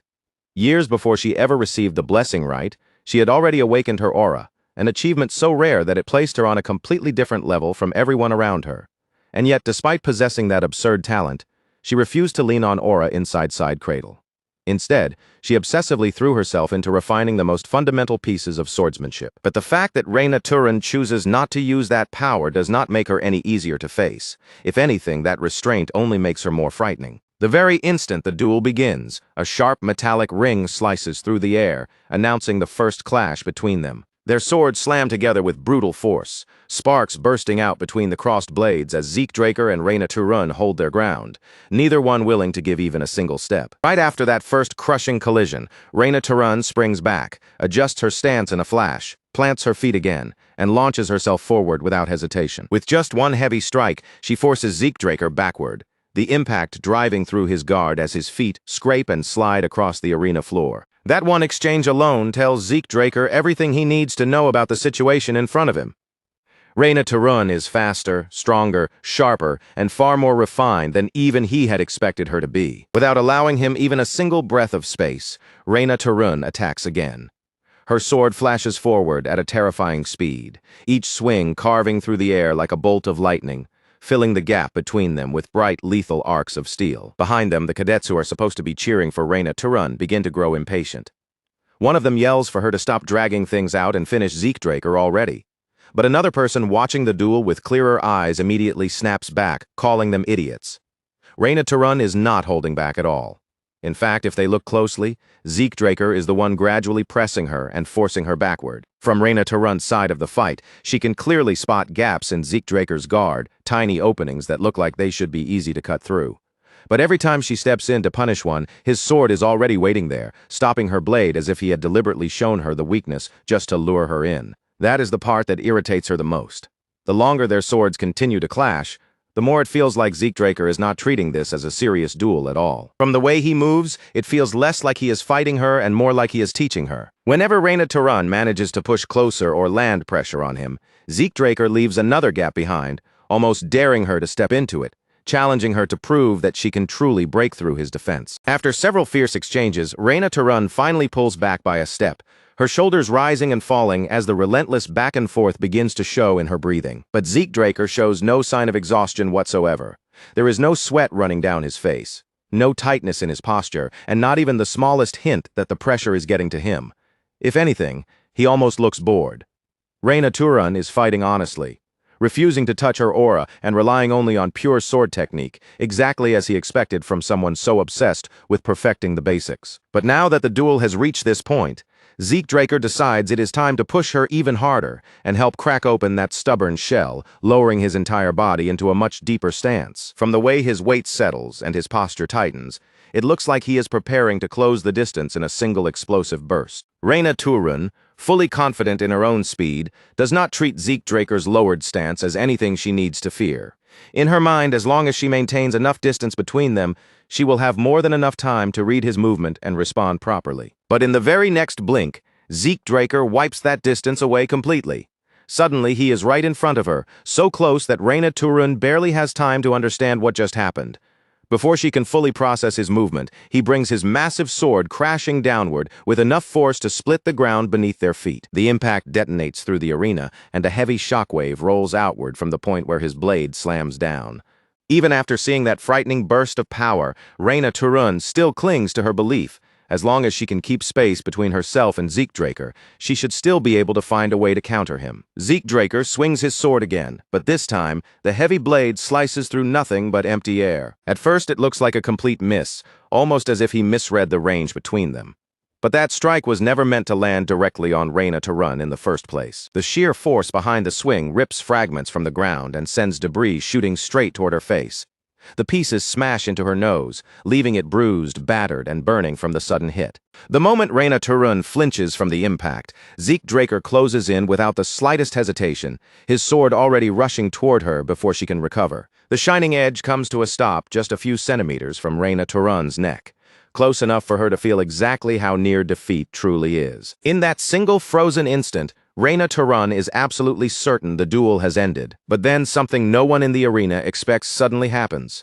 Years before she ever received the blessing rite, she had already awakened her aura, an achievement so rare that it placed her on a completely different level from everyone around her. And yet, despite possessing that absurd talent, she refused to lean on aura inside Side Cradle. Instead, she obsessively threw herself into refining the most fundamental pieces of swordsmanship. But the fact that Reyna Tarun chooses not to use that power does not make her any easier to face. If anything, that restraint only makes her more frightening. The very instant the duel begins, a sharp metallic ring slices through the air, announcing the first clash between them. Their swords slam together with brutal force, sparks bursting out between the crossed blades as Zeke Draker and Reyna Tarun hold their ground, neither one willing to give even a single step. Right after that first crushing collision, Reyna Tarun springs back, adjusts her stance in a flash, plants her feet again, and launches herself forward without hesitation. With just one heavy strike, she forces Zeke Draker backward, the impact driving through his guard as his feet scrape and slide across the arena floor. That one exchange alone tells Zeke Draker everything he needs to know about the situation in front of him. Reyna Tarun is faster, stronger, sharper, and far more refined than even he had expected her to be. Without allowing him even a single breath of space, Reyna Tarun attacks again. Her sword flashes forward at a terrifying speed, each swing carving through the air like a bolt of lightning, filling the gap between them with bright, lethal arcs of steel. Behind them, the cadets who are supposed to be cheering for Reina to run begin to grow impatient. One of them yells for her to stop dragging things out and finish Zeke Draker already. But another person watching the duel with clearer eyes immediately snaps back, calling them idiots. Reina to run is not holding back at all. In fact, if they look closely, Zeke Draker is the one gradually pressing her and forcing her backward. From Reina to run's side of the fight, she can clearly spot gaps in Zeke Draker's guard, tiny openings that look like they should be easy to cut through. But every time she steps in to punish one, his sword is already waiting there, stopping her blade as if he had deliberately shown her the weakness just to lure her in. That is the part that irritates her the most. The longer their swords continue to clash, the more it feels like Zeke Draker is not treating this as a serious duel at all. From the way he moves, it feels less like he is fighting her and more like he is teaching her. Whenever Reina to run manages to push closer or land pressure on him, Zeke Draker leaves another gap behind, almost daring her to step into it, challenging her to prove that she can truly break through his defense. After several fierce exchanges, Reina to run finally pulls back by a step, her shoulders rising and falling as the relentless back and forth begins to show in her breathing. But Zeke Draker shows no sign of exhaustion whatsoever. There is no sweat running down his face, no tightness in his posture, and not even the smallest hint that the pressure is getting to him. If anything, he almost looks bored. Reina to run is fighting honestly, refusing to touch her aura and relying only on pure sword technique, exactly as he expected from someone so obsessed with perfecting the basics. But now that the duel has reached this point, Zeke Draker decides it is time to push her even harder and help crack open that stubborn shell, lowering his entire body into a much deeper stance. From the way his weight settles and his posture tightens, it looks like he is preparing to close the distance in a single explosive burst. Reina to run, fully confident in her own speed, does not treat Zeke Draker's lowered stance as anything she needs to fear. In her mind, as long as she maintains enough distance between them, she will have more than enough time to read his movement and respond properly. But in the very next blink, Zeke Draker wipes that distance away completely. Suddenly, he is right in front of her, so close that Reina to run barely has time to understand what just happened. Before she can fully process his movement, he brings his massive sword crashing downward with enough force to split the ground beneath their feet. The impact detonates through the arena, and a heavy shockwave rolls outward from the point where his blade slams down. Even after seeing that frightening burst of power, Reina to run still clings to her belief. As long as she can keep space between herself and Zeke Draker, she should still be able to find a way to counter him. Zeke Draker swings his sword again, but this time, the heavy blade slices through nothing but empty air. At first, it looks like a complete miss, almost as if he misread the range between them. But that strike was never meant to land directly on Reina to run in the first place. The sheer force behind the swing rips fragments from the ground and sends debris shooting straight toward her face. The pieces smash into her nose, leaving it bruised, battered, and burning from the sudden hit. The moment Reina to run flinches from the impact, Zeke Draker closes in without the slightest hesitation, his sword already rushing toward her before she can recover. The shining edge comes to a stop just a few centimeters from Reina to run's neck, close enough for her to feel exactly how near defeat truly is. In that single frozen instant, Reina to run is absolutely certain the duel has ended, but then something no one in the arena expects suddenly happens.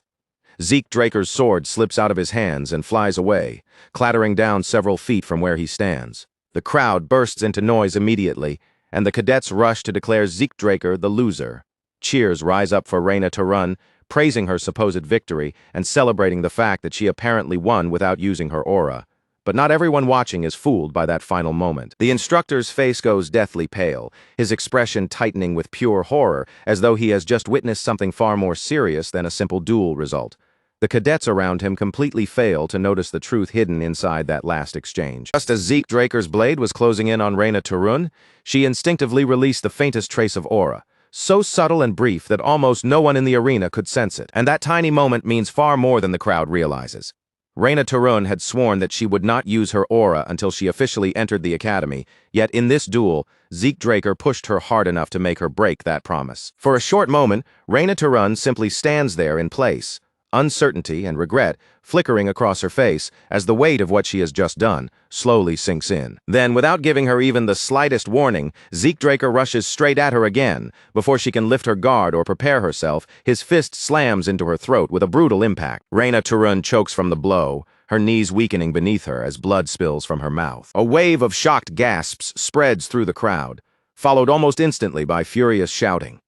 Zeke Draker's sword slips out of his hands and flies away, clattering down several feet from where he stands. The crowd bursts into noise immediately, and the cadets rush to declare Zeke Draker the loser. Cheers rise up for Reina to run, praising her supposed victory and celebrating the fact that she apparently won without using her aura. But not everyone watching is fooled by that final moment. The instructor's face goes deathly pale, his expression tightening with pure horror, as though he has just witnessed something far more serious than a simple duel result. The cadets around him completely fail to notice the truth hidden inside that last exchange. Just as Zeke Draker's blade was closing in on Reina to run, she instinctively released the faintest trace of aura, so subtle and brief that almost no one in the arena could sense it. And that tiny moment means far more than the crowd realizes. Reina to run had sworn that she would not use her aura until she officially entered the academy, yet in this duel, Zeke Draker pushed her hard enough to make her break that promise. For a short moment, Reina to run simply stands there in place, uncertainty and regret flickering across her face as the weight of what she has just done slowly sinks in. Then, without giving her even the slightest warning, Zeke Draker rushes straight at her again. Before she can lift her guard or prepare herself, his fist slams into her throat with a brutal impact. Reina to run chokes from the blow, her knees weakening beneath her as blood spills from her mouth. A wave of shocked gasps spreads through the crowd, followed almost instantly by furious shouting.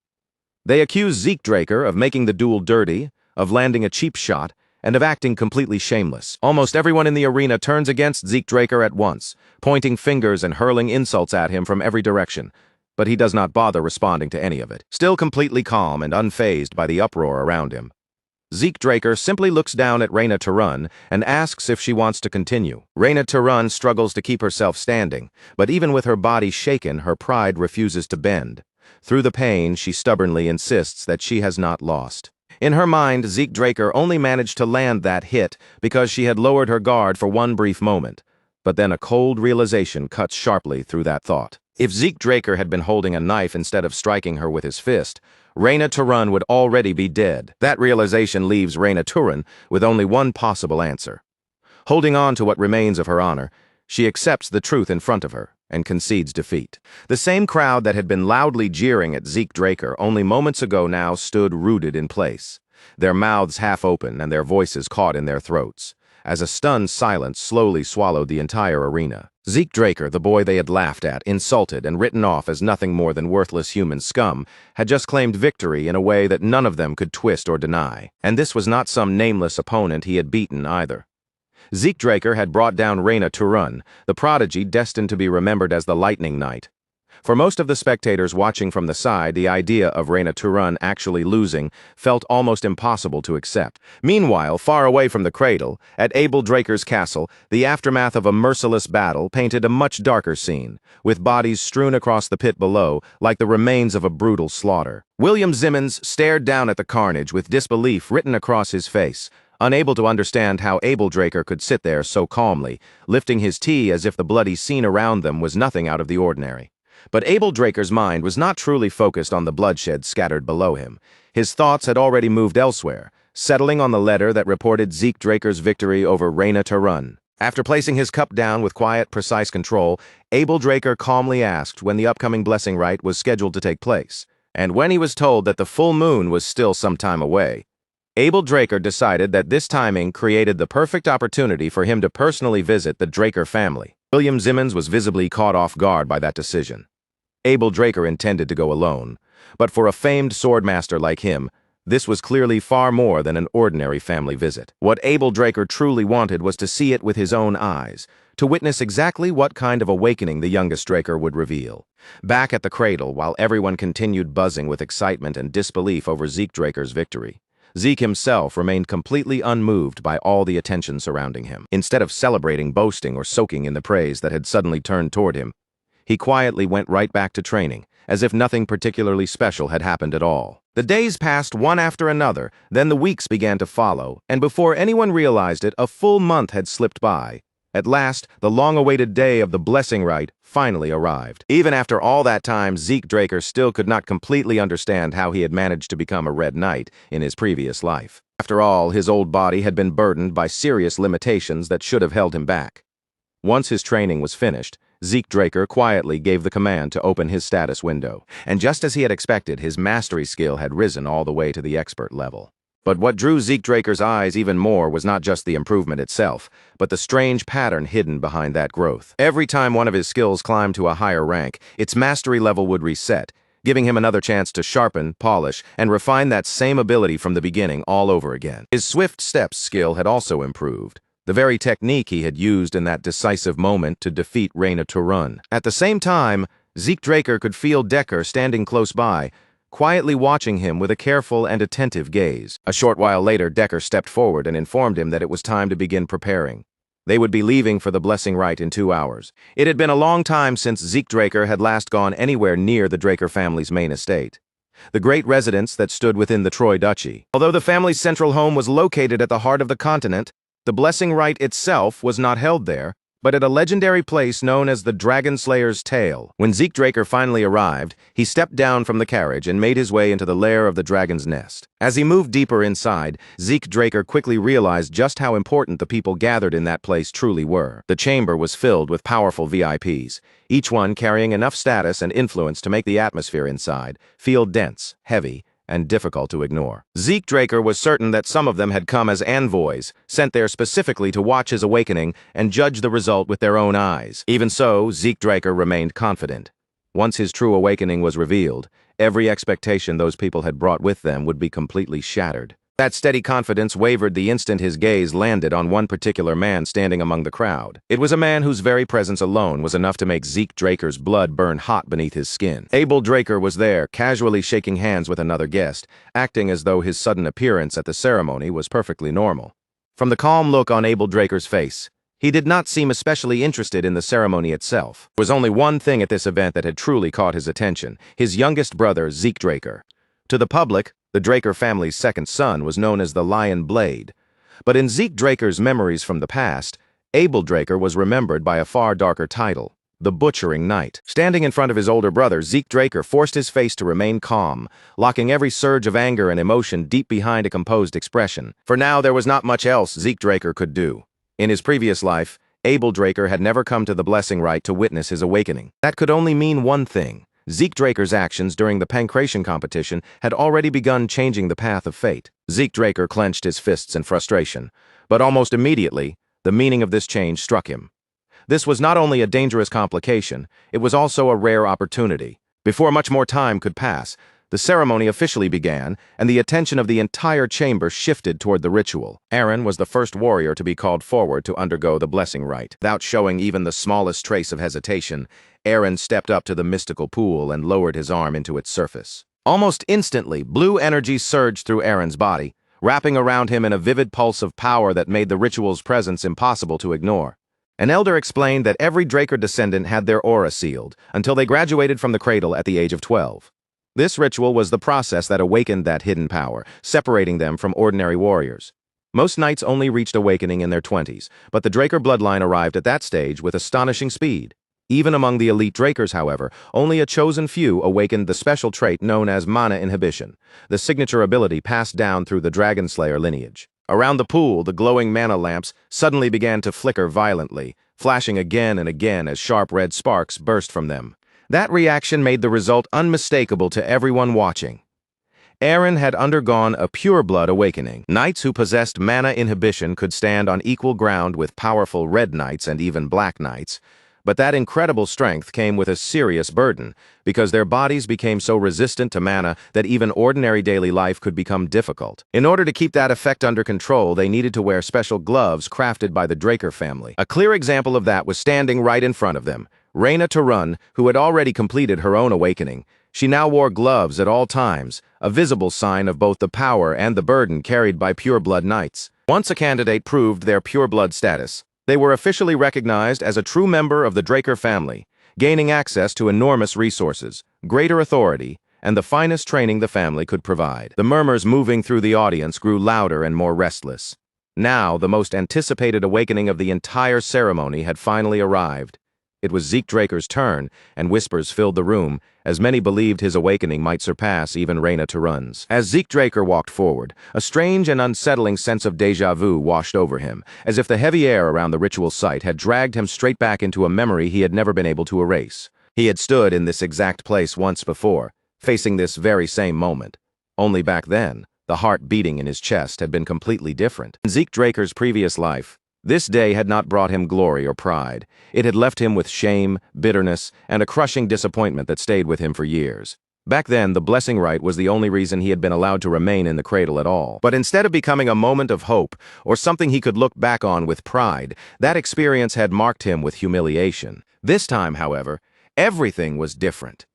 They accuse Zeke Draker of making the duel dirty, of landing a cheap shot, and of acting completely shameless. Almost everyone in the arena turns against Zeke Draker at once, pointing fingers and hurling insults at him from every direction, but he does not bother responding to any of it. Still completely calm and unfazed by the uproar around him, Zeke Draker simply looks down at Reina Turun and asks if she wants to continue. Reina Turun struggles to keep herself standing, but even with her body shaken, her pride refuses to bend. Through the pain, she stubbornly insists that she has not lost. In her mind, Zeke Draker only managed to land that hit because she had lowered her guard for one brief moment. But then a cold realization cuts sharply through that thought. If Zeke Draker had been holding a knife instead of striking her with his fist, Reina Turun would already be dead. That realization leaves Reina Turun with only one possible answer. Holding on to what remains of her honor, she accepts the truth in front of her and concedes defeat. The same crowd that had been loudly jeering at Zeke Draker only moments ago now stood rooted in place, their mouths half open and their voices caught in their throats, as a stunned silence slowly swallowed the entire arena. Zeke Draker, the boy they had laughed at, insulted, and written off as nothing more than worthless human scum, had just claimed victory in a way that none of them could twist or deny. And this was not some nameless opponent he had beaten either. Zeke Draker had brought down Reina Turun, the prodigy destined to be remembered as the Lightning Knight. For most of the spectators watching from the side, the idea of Reina Turun actually losing felt almost impossible to accept. Meanwhile, far away from the cradle, at Abel Draker's castle, the aftermath of a merciless battle painted a much darker scene, with bodies strewn across the pit below like the remains of a brutal slaughter. William Zimmons stared down at the carnage with disbelief written across his face, unable to understand how Abel Draker could sit there so calmly, lifting his tea as if the bloody scene around them was nothing out of the ordinary. But Abel Draker's mind was not truly focused on the bloodshed scattered below him. His thoughts had already moved elsewhere, settling on the letter that reported Zeke Draker's victory over Reina Turun. After placing his cup down with quiet, precise control, Abel Draker calmly asked when the upcoming blessing rite was scheduled to take place. And when he was told that the full moon was still some time away, Abel Draker decided that this timing created the perfect opportunity for him to personally visit the Draker family. William Zimmons was visibly caught off guard by that decision. Abel Draker intended to go alone, but for a famed swordmaster like him, this was clearly far more than an ordinary family visit. What Abel Draker truly wanted was to see it with his own eyes, to witness exactly what kind of awakening the youngest Draker would reveal. Back at the cradle, while everyone continued buzzing with excitement and disbelief over Zeke Draker's victory, Zeke himself remained completely unmoved by all the attention surrounding him. Instead of celebrating, boasting, or soaking in the praise that had suddenly turned toward him, he quietly went right back to training, as if nothing particularly special had happened at all. The days passed one after another, then the weeks began to follow, and before anyone realized it, a full month had slipped by. At last, the long-awaited day of the blessing rite finally arrived. Even after all that time, Zeke Draker still could not completely understand how he had managed to become a Red Knight in his previous life. After all, his old body had been burdened by serious limitations that should have held him back. Once his training was finished, Zeke Draker quietly gave the command to open his status window, and just as he had expected, his mastery skill had risen all the way to the expert level. But what drew Zeke Draker's eyes even more was not just the improvement itself, but the strange pattern hidden behind that growth. Every time one of his skills climbed to a higher rank, its mastery level would reset, giving him another chance to sharpen, polish, and refine that same ability from the beginning all over again. His swift steps skill had also improved, the very technique he had used in that decisive moment to defeat Reina Turun. At the same time, Zeke Draker could feel Decker standing close by, quietly watching him with a careful and attentive gaze. A short while later, Decker stepped forward and informed him that it was time to begin preparing. They would be leaving for the blessing rite in 2 hours. It had been a long time since Zeke Draker had last gone anywhere near the Draker family's main estate, the great residence that stood within the Troy Duchy. Although the family's central home was located at the heart of the continent, the blessing rite itself was not held there, but at a legendary place known as the Dragon Slayer's Tail. When Zeke Draker finally arrived, he stepped down from the carriage and made his way into the lair of the dragon's nest. As he moved deeper inside, Zeke Draker quickly realized just how important the people gathered in that place truly were. The chamber was filled with powerful VIPs, each one carrying enough status and influence to make the atmosphere inside feel dense, heavy, and difficult to ignore. Zeke Draker was certain that some of them had come as envoys, sent there specifically to watch his awakening and judge the result with their own eyes. Even so, Zeke Draker remained confident. Once his true awakening was revealed, every expectation those people had brought with them would be completely shattered. That steady confidence wavered the instant his gaze landed on one particular man standing among the crowd. It was a man whose very presence alone was enough to make Zeke Draker's blood burn hot beneath his skin. Abel Draker was there, casually shaking hands with another guest, acting as though his sudden appearance at the ceremony was perfectly normal. From the calm look on Abel Draker's face, he did not seem especially interested in the ceremony itself. There was only one thing at this event that had truly caught his attention: his youngest brother, Zeke Draker. To the public, the Draker family's second son was known as the Lion Blade. But in Zeke Draker's memories from the past, Abel Draker was remembered by a far darker title: the Butchering Knight. Standing in front of his older brother, Zeke Draker forced his face to remain calm, locking every surge of anger and emotion deep behind a composed expression. For now, there was not much else Zeke Draker could do. In his previous life, Abel Draker had never come to the Blessing Rite to witness his awakening. That could only mean one thing: Zeke Draker's actions during the pancration competition had already begun changing the path of fate. Zeke Draker clenched his fists in frustration, but almost immediately, the meaning of this change struck him. This was not only a dangerous complication, it was also a rare opportunity. Before much more time could pass, the ceremony officially began, and the attention of the entire chamber shifted toward the ritual. Aaron was the first warrior to be called forward to undergo the blessing rite. Without showing even the smallest trace of hesitation, Aaron stepped up to the mystical pool and lowered his arm into its surface. Almost instantly, blue energy surged through Aaron's body, wrapping around him in a vivid pulse of power that made the ritual's presence impossible to ignore. An elder explained that every Draker descendant had their aura sealed until they graduated from the cradle at the age of 12. This ritual was the process that awakened that hidden power, separating them from ordinary warriors. Most knights only reached awakening in their 20s, but the Draker bloodline arrived at that stage with astonishing speed. Even among the elite Drakers, however, only a chosen few awakened the special trait known as mana inhibition, the signature ability passed down through the Dragon Slayer lineage. Around the pool, the glowing mana lamps suddenly began to flicker violently, flashing again and again as sharp red sparks burst from them. That reaction made the result unmistakable to everyone watching. Aaron had undergone a pure-blood awakening. Knights who possessed mana inhibition could stand on equal ground with powerful red knights and even black knights, but that incredible strength came with a serious burden, because their bodies became so resistant to mana that even ordinary daily life could become difficult. In order to keep that effect under control, they needed to wear special gloves crafted by the Draker family. A clear example of that was standing right in front of them. Reyna Tarun, who had already completed her own awakening. She now wore gloves at all times, a visible sign of both the power and the burden carried by pure-blood knights. Once a candidate proved their pure-blood status, they were officially recognized as a true member of the Draker family, gaining access to enormous resources, greater authority, and the finest training the family could provide. The murmurs moving through the audience grew louder and more restless. Now, the most anticipated awakening of the entire ceremony had finally arrived. It was Zeke Draker's turn, and whispers filled the room, as many believed his awakening might surpass even Reyna Tarun's. As Zeke Draker walked forward, a strange and unsettling sense of déjà vu washed over him, as if the heavy air around the ritual site had dragged him straight back into a memory he had never been able to erase. He had stood in this exact place once before, facing this very same moment. Only back then, the heart beating in his chest had been completely different. In Zeke Draker's previous life, this day had not brought him glory or pride. It had left him with shame, bitterness, and a crushing disappointment that stayed with him for years. Back then, the blessing rite was the only reason he had been allowed to remain in the cradle at all. But instead of becoming a moment of hope, or something he could look back on with pride, that experience had marked him with humiliation. This time, however, everything was different.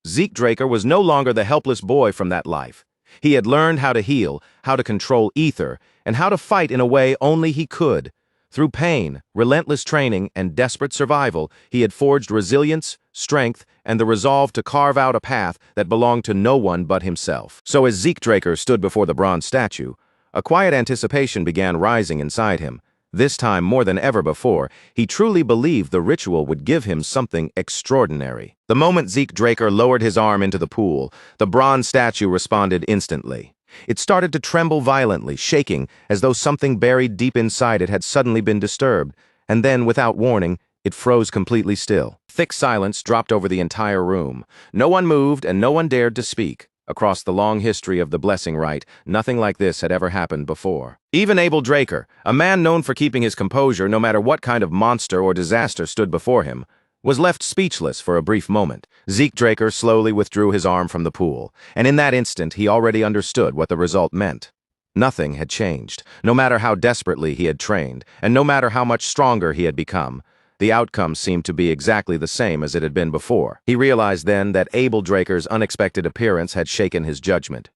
Zeke Draker was no longer the helpless boy from that life. He had learned how to heal, how to control ether, and how to fight in a way only he could. Through pain, relentless training, and desperate survival, he had forged resilience, strength, and the resolve to carve out a path that belonged to no one but himself. So as Zeke Draker stood before the bronze statue, a quiet anticipation began rising inside him. This time, more than ever before, he truly believed the ritual would give him something extraordinary. The moment Zeke Draker lowered his arm into the pool, the bronze statue responded instantly. It started to tremble violently, shaking, as though something buried deep inside it had suddenly been disturbed, and then, without warning, it froze completely still. Thick silence dropped over the entire room. No one moved and no one dared to speak. Across the long history of the blessing rite, nothing like this had ever happened before. Even Abel Draker, a man known for keeping his composure no matter what kind of monster or disaster stood before him, was left speechless for a brief moment. Zeke Draker slowly withdrew his arm from the pool, and in that instant he already understood what the result meant. Nothing had changed, no matter how desperately he had trained, and no matter how much stronger he had become. The outcome seemed to be exactly the same as it had been before. He realized then that Abel Draker's unexpected appearance had shaken his judgment.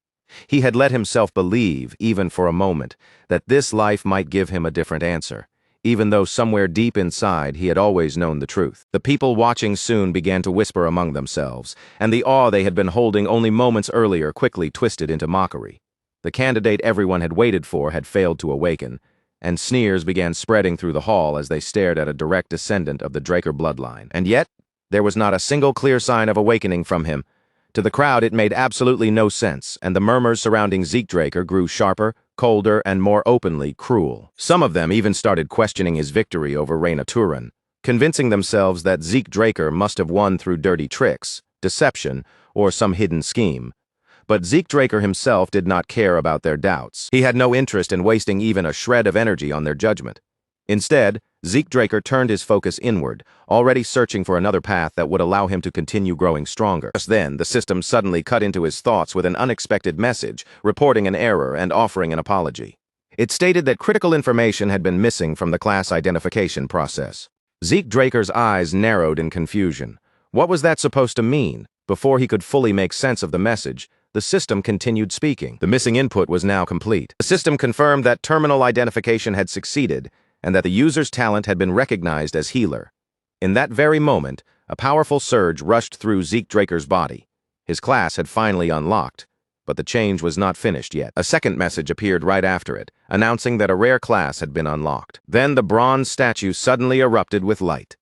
He had let himself believe, even for a moment, that this life might give him a different answer, even though somewhere deep inside he had always known the truth. The people watching soon began to whisper among themselves, and the awe they had been holding only moments earlier quickly twisted into mockery. The candidate everyone had waited for had failed to awaken, and sneers began spreading through the hall as they stared at a direct descendant of the Draker bloodline. And yet, there was not a single clear sign of awakening from him. To the crowd, it made absolutely no sense, and the murmurs surrounding Zeke Draker grew sharper, colder, and more openly cruel. Some of them even started questioning his victory over Reina Turan, convincing themselves that Zeke Draker must have won through dirty tricks, deception, or some hidden scheme. But Zeke Draker himself did not care about their doubts. He had no interest in wasting even a shred of energy on their judgment. Instead, Zeke Draker turned his focus inward, already searching for another path that would allow him to continue growing stronger. Just then, the system suddenly cut into his thoughts with an unexpected message, reporting an error and offering an apology. It stated that critical information had been missing from the class identification process. Zeke Draker's eyes narrowed in confusion. What was that supposed to mean? Before he could fully make sense of the message, the system continued speaking. The missing input was now complete. The system confirmed that terminal identification had succeeded, and that the user's talent had been recognized as healer. In that very moment, a powerful surge rushed through Zeke Draker's body. His class had finally unlocked, but the change was not finished yet. A second message appeared right after it, announcing that a rare class had been unlocked. Then the bronze statue suddenly erupted with light.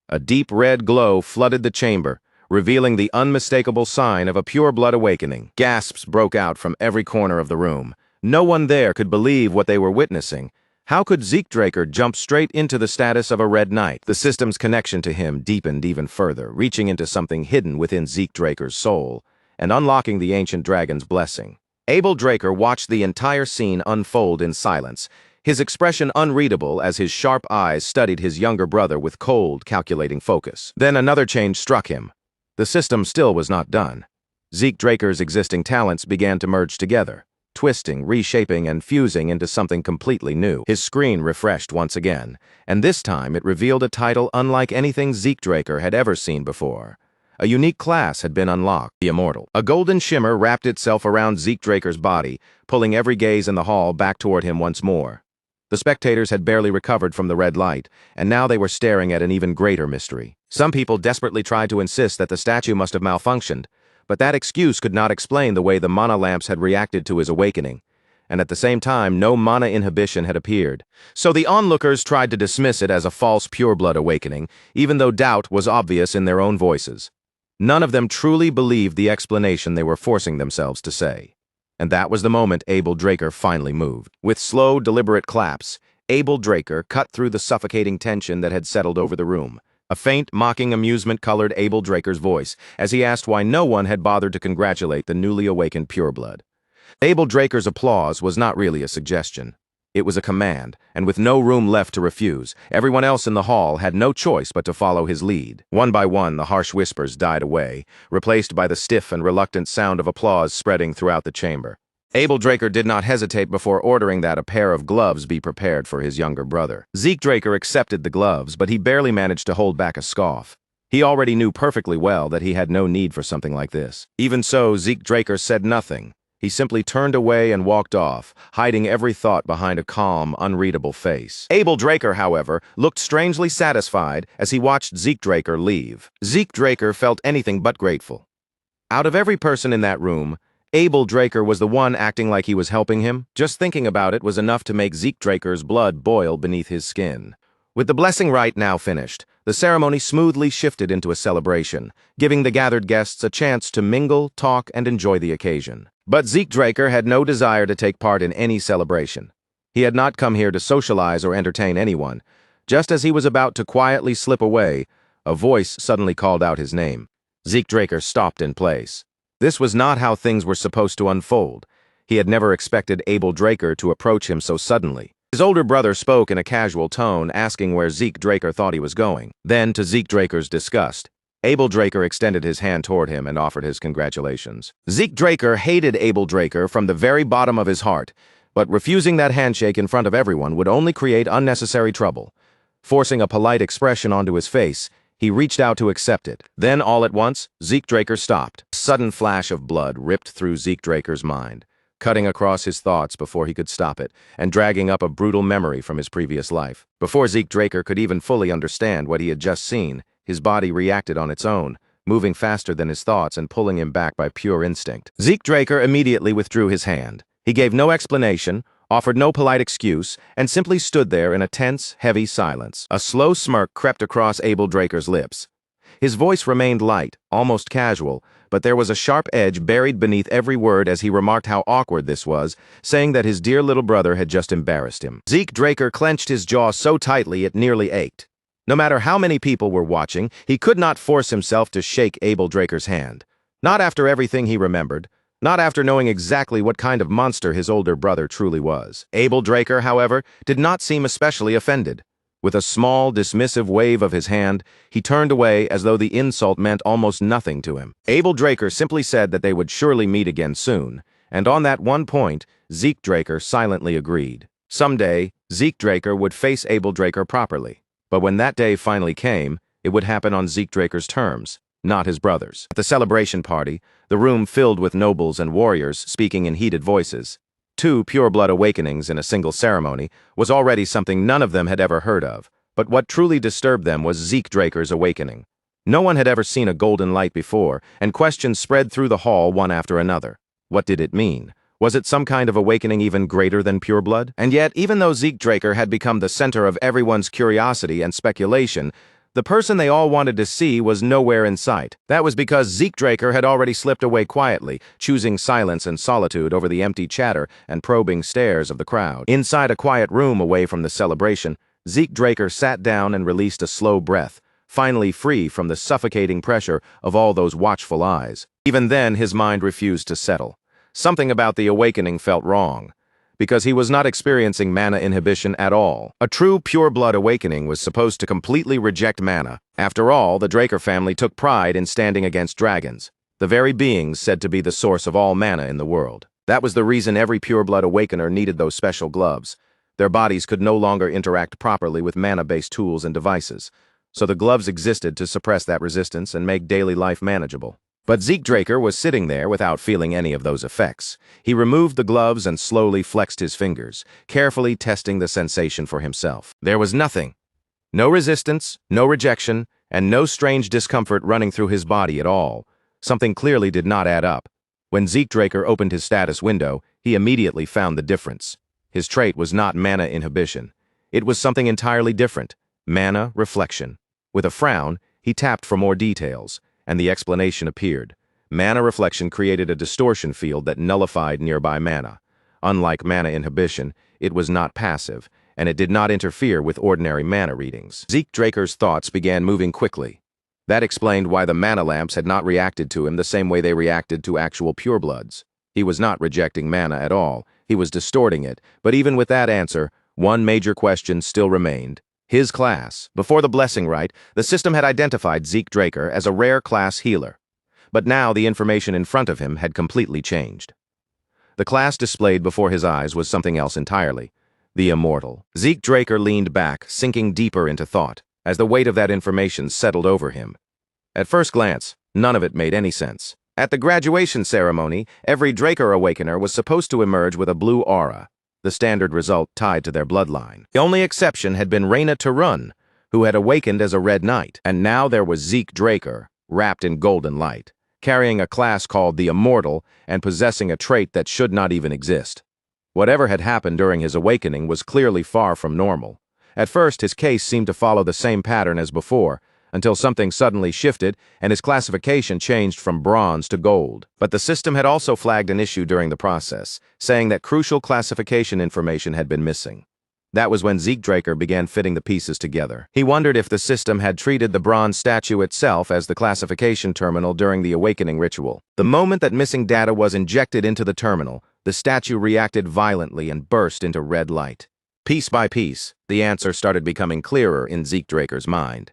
A deep red glow flooded the chamber, revealing the unmistakable sign of a pure-blood awakening. Gasps broke out from every corner of the room. No one there could believe what they were witnessing. How could Zeke Draker jump straight into the status of a Red Knight? The system's connection to him deepened even further, reaching into something hidden within Zeke Draker's soul, and unlocking the ancient dragon's blessing. Abel Draker watched the entire scene unfold in silence, his expression unreadable as his sharp eyes studied his younger brother with cold, calculating focus. Then another change struck him. The system still was not done. Zeke Draker's existing talents began to merge together, twisting, reshaping, and fusing into something completely new. His screen refreshed once again, and this time it revealed a title unlike anything Zeke Draker had ever seen before. A unique class had been unlocked, the Immortal. A golden shimmer wrapped itself around Zeke Draker's body, pulling every gaze in the hall back toward him once more. The spectators had barely recovered from the red light, and now they were staring at an even greater mystery. Some people desperately tried to insist that the statue must have malfunctioned, but that excuse could not explain the way the mana lamps had reacted to his awakening, and at the same time no mana inhibition had appeared. So the onlookers tried to dismiss it as a false pureblood awakening, even though doubt was obvious in their own voices. None of them truly believed the explanation they were forcing themselves to say. And that was the moment Abel Draker finally moved. With slow, deliberate claps, Abel Draker cut through the suffocating tension that had settled over the room. A faint, mocking amusement colored Abel Draker's voice as he asked why no one had bothered to congratulate the newly awakened pureblood. Abel Draker's applause was not really a suggestion. It was a command, and with no room left to refuse, everyone else in the hall had no choice but to follow his lead. One by one, the harsh whispers died away, replaced by the stiff and reluctant sound of applause spreading throughout the chamber. Abel Draker did not hesitate before ordering that a pair of gloves be prepared for his younger brother. Zeke Draker accepted the gloves, but he barely managed to hold back a scoff. He already knew perfectly well that he had no need for something like this. Even so, Zeke Draker said nothing. He simply turned away and walked off, hiding every thought behind a calm, unreadable face. Abel Draker, however, looked strangely satisfied as he watched Zeke Draker leave. Zeke Draker felt anything but grateful. Out of every person in that room, Abel Draker was the one acting like he was helping him. Just thinking about it was enough to make Zeke Draker's blood boil beneath his skin. With the blessing rite now finished, the ceremony smoothly shifted into a celebration, giving the gathered guests a chance to mingle, talk, and enjoy the occasion. But Zeke Draker had no desire to take part in any celebration. He had not come here to socialize or entertain anyone. Just as he was about to quietly slip away, a voice suddenly called out his name. Zeke Draker stopped in place. This was not how things were supposed to unfold. He had never expected Abel Draker to approach him so suddenly. His older brother spoke in a casual tone, asking where Zeke Draker thought he was going. Then, to Zeke Draker's disgust, Abel Draker extended his hand toward him and offered his congratulations. Zeke Draker hated Abel Draker from the very bottom of his heart, but refusing that handshake in front of everyone would only create unnecessary trouble. Forcing a polite expression onto his face, he reached out to accept it. Then, all at once, Zeke Draker stopped. A sudden flash of blood ripped through Zeke Draker's mind, cutting across his thoughts before he could stop it, and dragging up a brutal memory from his previous life. Before Zeke Draker could even fully understand what he had just seen, his body reacted on its own, moving faster than his thoughts and pulling him back by pure instinct. Zeke Draker immediately withdrew his hand. He gave no explanation, offered no polite excuse, and simply stood there in a tense, heavy silence. A slow smirk crept across Abel Draker's lips. His voice remained light, almost casual, but there was a sharp edge buried beneath every word as he remarked how awkward this was, saying that his dear little brother had just embarrassed him. Zeke Draker clenched his jaw so tightly it nearly ached. No matter how many people were watching, he could not force himself to shake Abel Draker's hand. Not after everything he remembered. Not after knowing exactly what kind of monster his older brother truly was. Abel Draker, however, did not seem especially offended. With a small, dismissive wave of his hand, he turned away as though the insult meant almost nothing to him. Abel Draker simply said that they would surely meet again soon, and on that one point, Zeke Draker silently agreed. Someday, Zeke Draker would face Abel Draker properly. But when that day finally came, it would happen on Zeke Draker's terms, not his brother's. At the celebration party, the room filled with nobles and warriors speaking in heated voices. 2 pure-blood awakenings in a single ceremony was already something none of them had ever heard of, but what truly disturbed them was Zeke Draker's awakening. No one had ever seen a golden light before, and questions spread through the hall one after another. What did it mean? Was it some kind of awakening even greater than pure blood? And yet, even though Zeke Draker had become the center of everyone's curiosity and speculation, the person they all wanted to see was nowhere in sight. That was because Zeke Draker had already slipped away quietly, choosing silence and solitude over the empty chatter and probing stares of the crowd. Inside a quiet room away from the celebration, Zeke Draker sat down and released a slow breath, finally free from the suffocating pressure of all those watchful eyes. Even then, his mind refused to settle. Something about the awakening felt wrong, because he was not experiencing mana inhibition at all. A true pure-blood awakening was supposed to completely reject mana. After all, the Draker family took pride in standing against dragons, the very beings said to be the source of all mana in the world. That was the reason every pure-blood awakener needed those special gloves. Their bodies could no longer interact properly with mana-based tools and devices, so the gloves existed to suppress that resistance and make daily life manageable. But Zeke Draker was sitting there without feeling any of those effects. He removed the gloves and slowly flexed his fingers, carefully testing the sensation for himself. There was nothing. No resistance, no rejection, and no strange discomfort running through his body at all. Something clearly did not add up. When Zeke Draker opened his status window, he immediately found the difference. His trait was not mana inhibition. It was something entirely different. Mana reflection. With a frown, he tapped for more details, and the explanation appeared. Mana reflection created a distortion field that nullified nearby mana. Unlike mana inhibition, it was not passive, and it did not interfere with ordinary mana readings. Zeke Draker's thoughts began moving quickly. That explained why the mana lamps had not reacted to him the same way they reacted to actual purebloods. He was not rejecting mana at all, he was distorting it, but even with that answer, one major question still remained. His class. Before the blessing rite, the system had identified Zeke Draker as a rare class healer. But now the information in front of him had completely changed. The class displayed before his eyes was something else entirely. The Immortal. Zeke Draker leaned back, sinking deeper into thought, as the weight of that information settled over him. At first glance, none of it made any sense. At the graduation ceremony, every Draker Awakener was supposed to emerge with a blue aura, the standard result tied to their bloodline. The only exception had been Reyna Tarun, who had awakened as a Red Knight, and now there was Zeke Draker, wrapped in golden light, carrying a class called the Immortal and possessing a trait that should not even exist. Whatever had happened during his awakening was clearly far from normal. At first, his case seemed to follow the same pattern as before, until something suddenly shifted and his classification changed from bronze to gold. But the system had also flagged an issue during the process, saying that crucial classification information had been missing. That was when Zeke Draker began fitting the pieces together. He wondered if the system had treated the bronze statue itself as the classification terminal during the awakening ritual. The moment that missing data was injected into the terminal, the statue reacted violently and burst into red light. Piece by piece, the answer started becoming clearer in Zeke Draker's mind.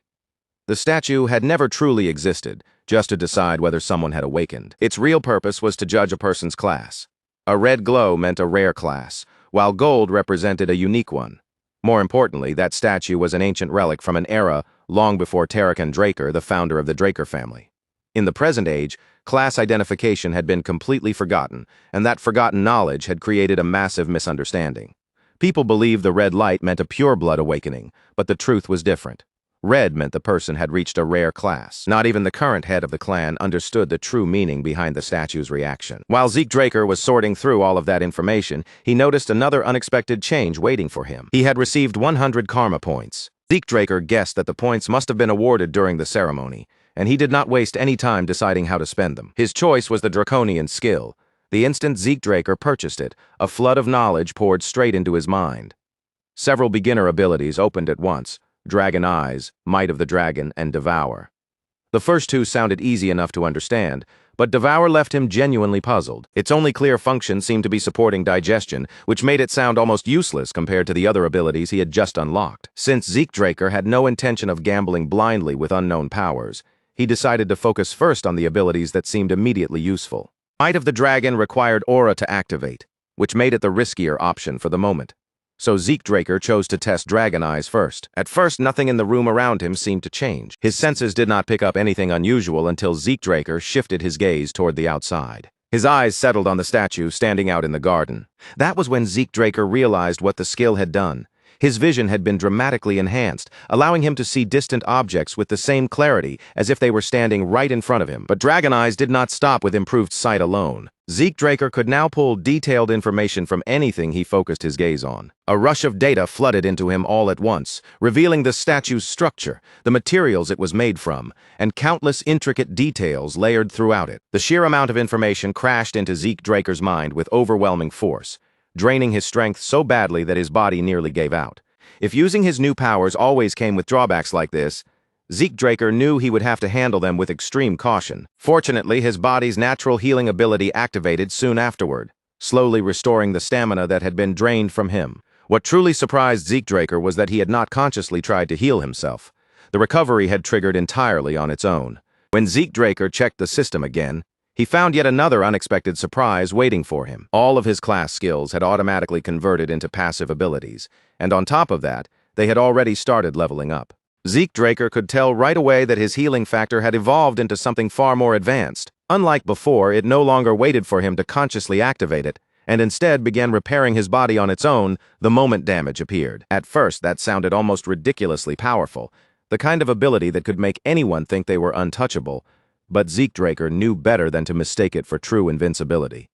The statue had never truly existed, just to decide whether someone had awakened. Its real purpose was to judge a person's class. A red glow meant a rare class, while gold represented a unique one. More importantly, that statue was an ancient relic from an era long before Tarek Draker, the founder of the Draker family. In the present age, class identification had been completely forgotten, and that forgotten knowledge had created a massive misunderstanding. People believed the red light meant a pure-blood awakening, but the truth was different. Red meant the person had reached a rare class. Not even the current head of the clan understood the true meaning behind the statue's reaction. While Zeke Draker was sorting through all of that information, he noticed another unexpected change waiting for him. He had received 100 karma points. Zeke Draker guessed that the points must have been awarded during the ceremony, and he did not waste any time deciding how to spend them. His choice was the draconian skill. The instant Zeke Draker purchased it, a flood of knowledge poured straight into his mind. Several beginner abilities opened at once: Dragon Eyes, Might of the Dragon, and Devour. The first two sounded easy enough to understand, but Devour left him genuinely puzzled. Its only clear function seemed to be supporting digestion, which made it sound almost useless compared to the other abilities he had just unlocked. Since Zeke Draker had no intention of gambling blindly with unknown powers, he decided to focus first on the abilities that seemed immediately useful. Might of the Dragon required aura to activate, which made it the riskier option for the moment. So Zeke Draker chose to test Dragon Eyes first. At first, nothing in the room around him seemed to change. His senses did not pick up anything unusual until Zeke Draker shifted his gaze toward the outside. His eyes settled on the statue standing out in the garden. That was when Zeke Draker realized what the skill had done. His vision had been dramatically enhanced, allowing him to see distant objects with the same clarity as if they were standing right in front of him. But Dragon Eyes did not stop with improved sight alone. Zeke Draker could now pull detailed information from anything he focused his gaze on. A rush of data flooded into him all at once, revealing the statue's structure, the materials it was made from, and countless intricate details layered throughout it. The sheer amount of information crashed into Zeke Draker's mind with overwhelming force, draining his strength so badly that his body nearly gave out. If using his new powers always came with drawbacks like this, Zeke Draker knew he would have to handle them with extreme caution. Fortunately, his body's natural healing ability activated soon afterward, slowly restoring the stamina that had been drained from him. What truly surprised Zeke Draker was that he had not consciously tried to heal himself. The recovery had triggered entirely on its own. When Zeke Draker checked the system again, he found yet another unexpected surprise waiting for him. All of his class skills had automatically converted into passive abilities, and on top of that, they had already started leveling up. Zeke Draker could tell right away that his healing factor had evolved into something far more advanced. Unlike before, it no longer waited for him to consciously activate it, and instead began repairing his body on its own the moment damage appeared. At first, that sounded almost ridiculously powerful, the kind of ability that could make anyone think they were untouchable, but Zeke Draker knew better than to mistake it for true invincibility.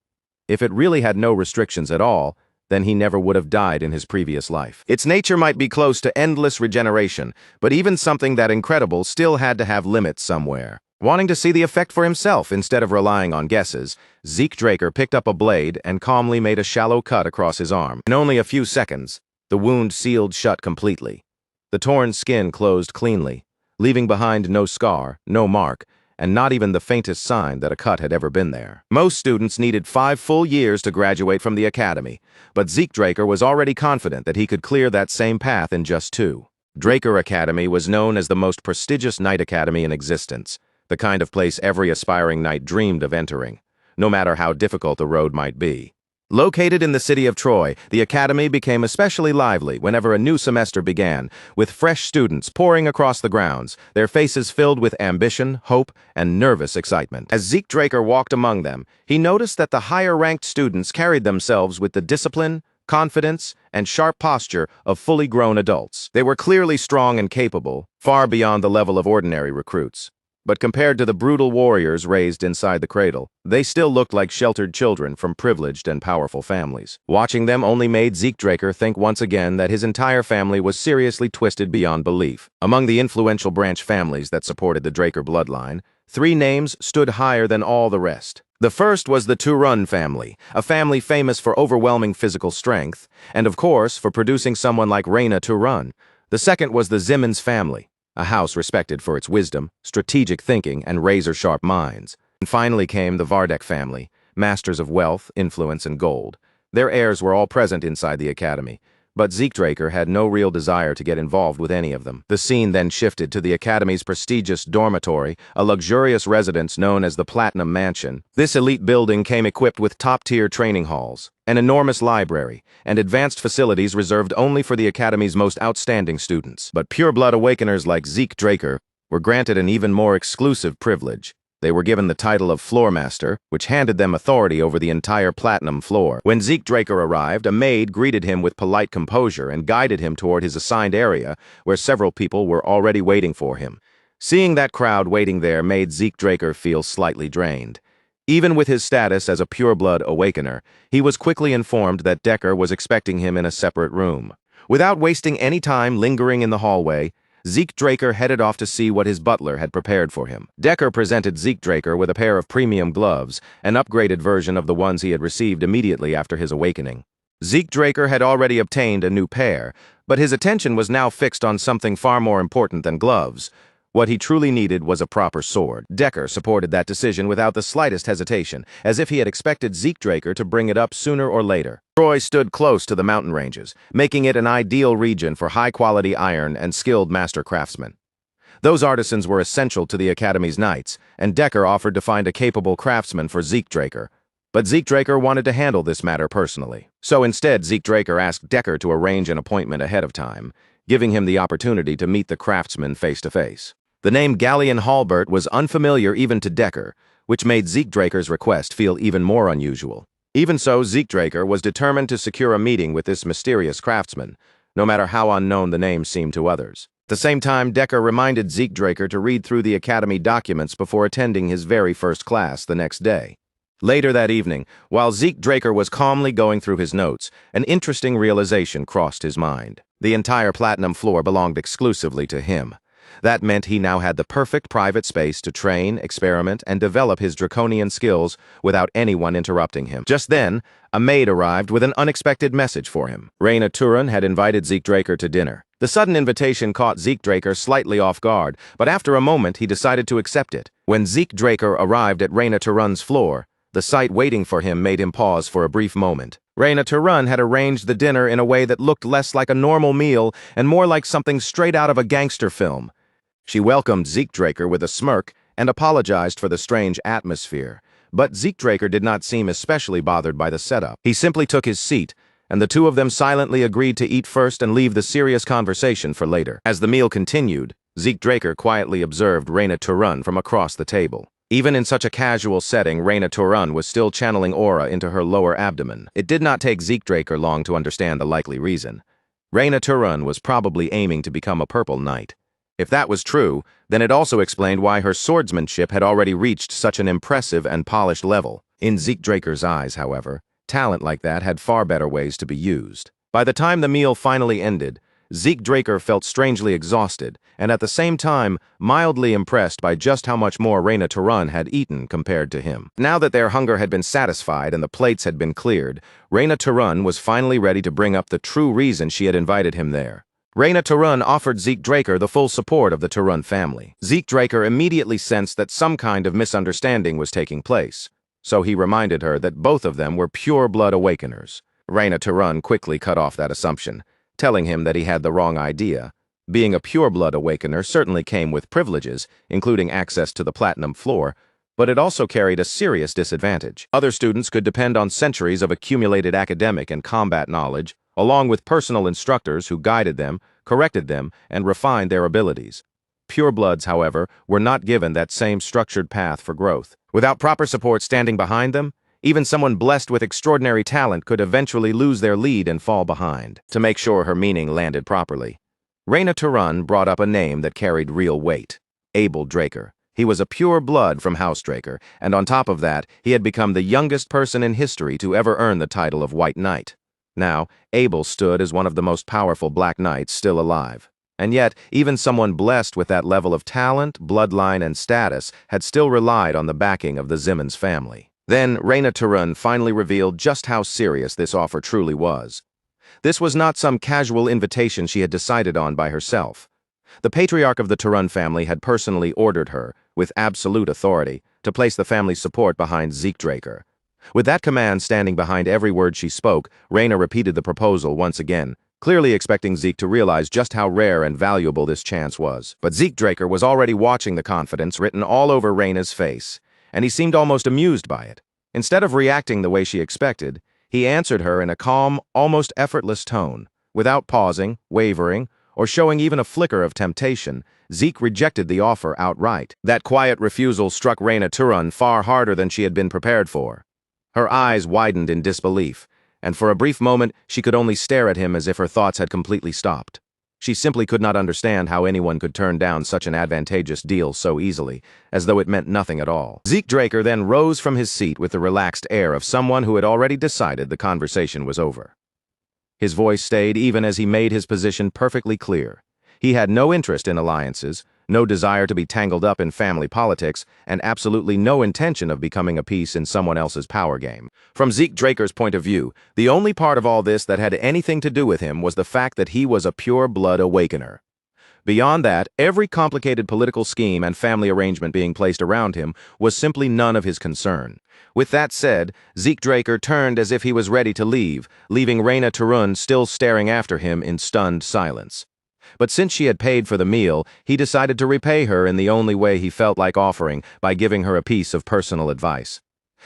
If it really had no restrictions at all, then he never would have died in his previous life. Its nature might be close to endless regeneration, but even something that incredible still had to have limits somewhere. Wanting to see the effect for himself instead of relying on guesses, Zeke Draker picked up a blade and calmly made a shallow cut across his arm. In only a few seconds, the wound sealed shut completely. The torn skin closed cleanly, leaving behind no scar, no mark, and not even the faintest sign that a cut had ever been there. Most students needed 5 full years to graduate from the academy, but Zeke Draker was already confident that he could clear that same path in just 2. Draker Academy was known as the most prestigious knight academy in existence, the kind of place every aspiring knight dreamed of entering, no matter how difficult the road might be. Located in the city of Troy, the academy became especially lively whenever a new semester began, with fresh students pouring across the grounds, their faces filled with ambition, hope, and nervous excitement. As Zeke Draker walked among them, he noticed that the higher-ranked students carried themselves with the discipline, confidence, and sharp posture of fully grown adults. They were clearly strong and capable, far beyond the level of ordinary recruits. But compared to the brutal warriors raised inside the cradle, they still looked like sheltered children from privileged and powerful families. Watching them only made Zeke Draker think once again that his entire family was seriously twisted beyond belief. Among the influential branch families that supported the Draker bloodline, 3 names stood higher than all the rest. The first was the Turun family, a family famous for overwhelming physical strength, and of course for producing someone like Reyna Turun. The second was the Zimmons family, a house respected for its wisdom, strategic thinking, and razor-sharp minds. And finally came the Vardek family, masters of wealth, influence, and gold. Their heirs were all present inside the academy, but Zeke Draker had no real desire to get involved with any of them. The scene then shifted to the Academy's prestigious dormitory, a luxurious residence known as the Platinum Mansion. This elite building came equipped with top-tier training halls, an enormous library, and advanced facilities reserved only for the Academy's most outstanding students. But pure-blood awakeners like Zeke Draker were granted an even more exclusive privilege. They were given the title of Floor Master, which handed them authority over the entire Platinum floor. When Zeke Draker arrived, a maid greeted him with polite composure and guided him toward his assigned area, where several people were already waiting for him. Seeing that crowd waiting there made Zeke Draker feel slightly drained. Even with his status as a pure-blood awakener, he was quickly informed that Decker was expecting him in a separate room. Without wasting any time lingering in the hallway, Zeke Draker headed off to see what his butler had prepared for him. Decker presented Zeke Draker with a pair of premium gloves, an upgraded version of the ones he had received immediately after his awakening. Zeke Draker had already obtained a new pair, but his attention was now fixed on something far more important than gloves. What he truly needed was a proper sword. Decker supported that decision without the slightest hesitation, as if he had expected Zeke Draker to bring it up sooner or later. Troy stood close to the mountain ranges, making it an ideal region for high-quality iron and skilled master craftsmen. Those artisans were essential to the Academy's knights, and Decker offered to find a capable craftsman for Zeke Draker. But Zeke Draker wanted to handle this matter personally. So instead, Zeke Draker asked Decker to arrange an appointment ahead of time, giving him the opportunity to meet the craftsman face-to-face. The name Galleon Halbert was unfamiliar even to Decker, which made Zeke Draker's request feel even more unusual. Even so, Zeke Draker was determined to secure a meeting with this mysterious craftsman, no matter how unknown the name seemed to others. At the same time, Decker reminded Zeke Draker to read through the Academy documents before attending his very first class the next day. Later that evening, while Zeke Draker was calmly going through his notes, an interesting realization crossed his mind. The entire Platinum floor belonged exclusively to him. That meant he now had the perfect private space to train, experiment, and develop his draconian skills without anyone interrupting him. Just then, a maid arrived with an unexpected message for him. Raina Turan had invited Zeke Draker to dinner. The sudden invitation caught Zeke Draker slightly off guard, but after a moment he decided to accept it. When Zeke Draker arrived at Raina Turan's floor, the sight waiting for him made him pause for a brief moment. Raina Turan had arranged the dinner in a way that looked less like a normal meal and more like something straight out of a gangster film. She welcomed Zeke Draker with a smirk and apologized for the strange atmosphere, but Zeke Draker did not seem especially bothered by the setup. He simply took his seat, and the two of them silently agreed to eat first and leave the serious conversation for later. As the meal continued, Zeke Draker quietly observed Raina Turan from across the table. Even in such a casual setting, Raina Turan was still channeling aura into her lower abdomen. It did not take Zeke Draker long to understand the likely reason. Raina Turan was probably aiming to become a purple knight. If that was true, then it also explained why her swordsmanship had already reached such an impressive and polished level. In Zeke Draker's eyes, however, talent like that had far better ways to be used. By the time the meal finally ended, Zeke Draker felt strangely exhausted, and at the same time, mildly impressed by just how much more Raina Turan had eaten compared to him. Now that their hunger had been satisfied and the plates had been cleared, Raina Turan was finally ready to bring up the true reason she had invited him there. Raina Turan offered Zeke Draker the full support of the Turan family. Zeke Draker immediately sensed that some kind of misunderstanding was taking place, so he reminded her that both of them were pure-blood awakeners. Raina Turan quickly cut off that assumption, telling him that he had the wrong idea. Being a pure-blood awakener certainly came with privileges, including access to the Platinum floor, but it also carried a serious disadvantage. Other students could depend on centuries of accumulated academic and combat knowledge, along with personal instructors who guided them, corrected them, and refined their abilities. Purebloods, however, were not given that same structured path for growth. Without proper support standing behind them, even someone blessed with extraordinary talent could eventually lose their lead and fall behind. To make sure her meaning landed properly, Raina Turan brought up a name that carried real weight: Abel Draker. He was a pure blood from House Draker, and on top of that, he had become the youngest person in history to ever earn the title of White Knight. Now, Abel stood as one of the most powerful Black Knights still alive. And yet, even someone blessed with that level of talent, bloodline, and status had still relied on the backing of the Zimmons family. Then, Raina Turan finally revealed just how serious this offer truly was. This was not some casual invitation she had decided on by herself. The patriarch of the Turan family had personally ordered her, with absolute authority, to place the family's support behind Zeke Draker. With that command standing behind every word she spoke, Raina repeated the proposal once again, clearly expecting Zeke to realize just how rare and valuable this chance was. But Zeke Draker was already watching the confidence written all over Reyna's face, and he seemed almost amused by it. Instead of reacting the way she expected, he answered her in a calm, almost effortless tone. Without pausing, wavering, or showing even a flicker of temptation, Zeke rejected the offer outright. That quiet refusal struck Reyna Turun far harder than she had been prepared for. Her eyes widened in disbelief, and for a brief moment she could only stare at him as if her thoughts had completely stopped. She simply could not understand how anyone could turn down such an advantageous deal so easily, as though it meant nothing at all. Zeke Draker then rose from his seat with the relaxed air of someone who had already decided the conversation was over. His voice stayed even as he made his position perfectly clear. He had no interest in alliances, no desire to be tangled up in family politics, and absolutely no intention of becoming a piece in someone else's power game. From Zeke Draker's point of view, the only part of all this that had anything to do with him was the fact that he was a pure-blood awakener. Beyond that, every complicated political scheme and family arrangement being placed around him was simply none of his concern. With that said, Zeke Draker turned as if he was ready to leave, leaving Reyna Turun still staring after him in stunned silence. But since she had paid for the meal, he decided to repay her in the only way he felt like offering, by giving her a piece of personal advice.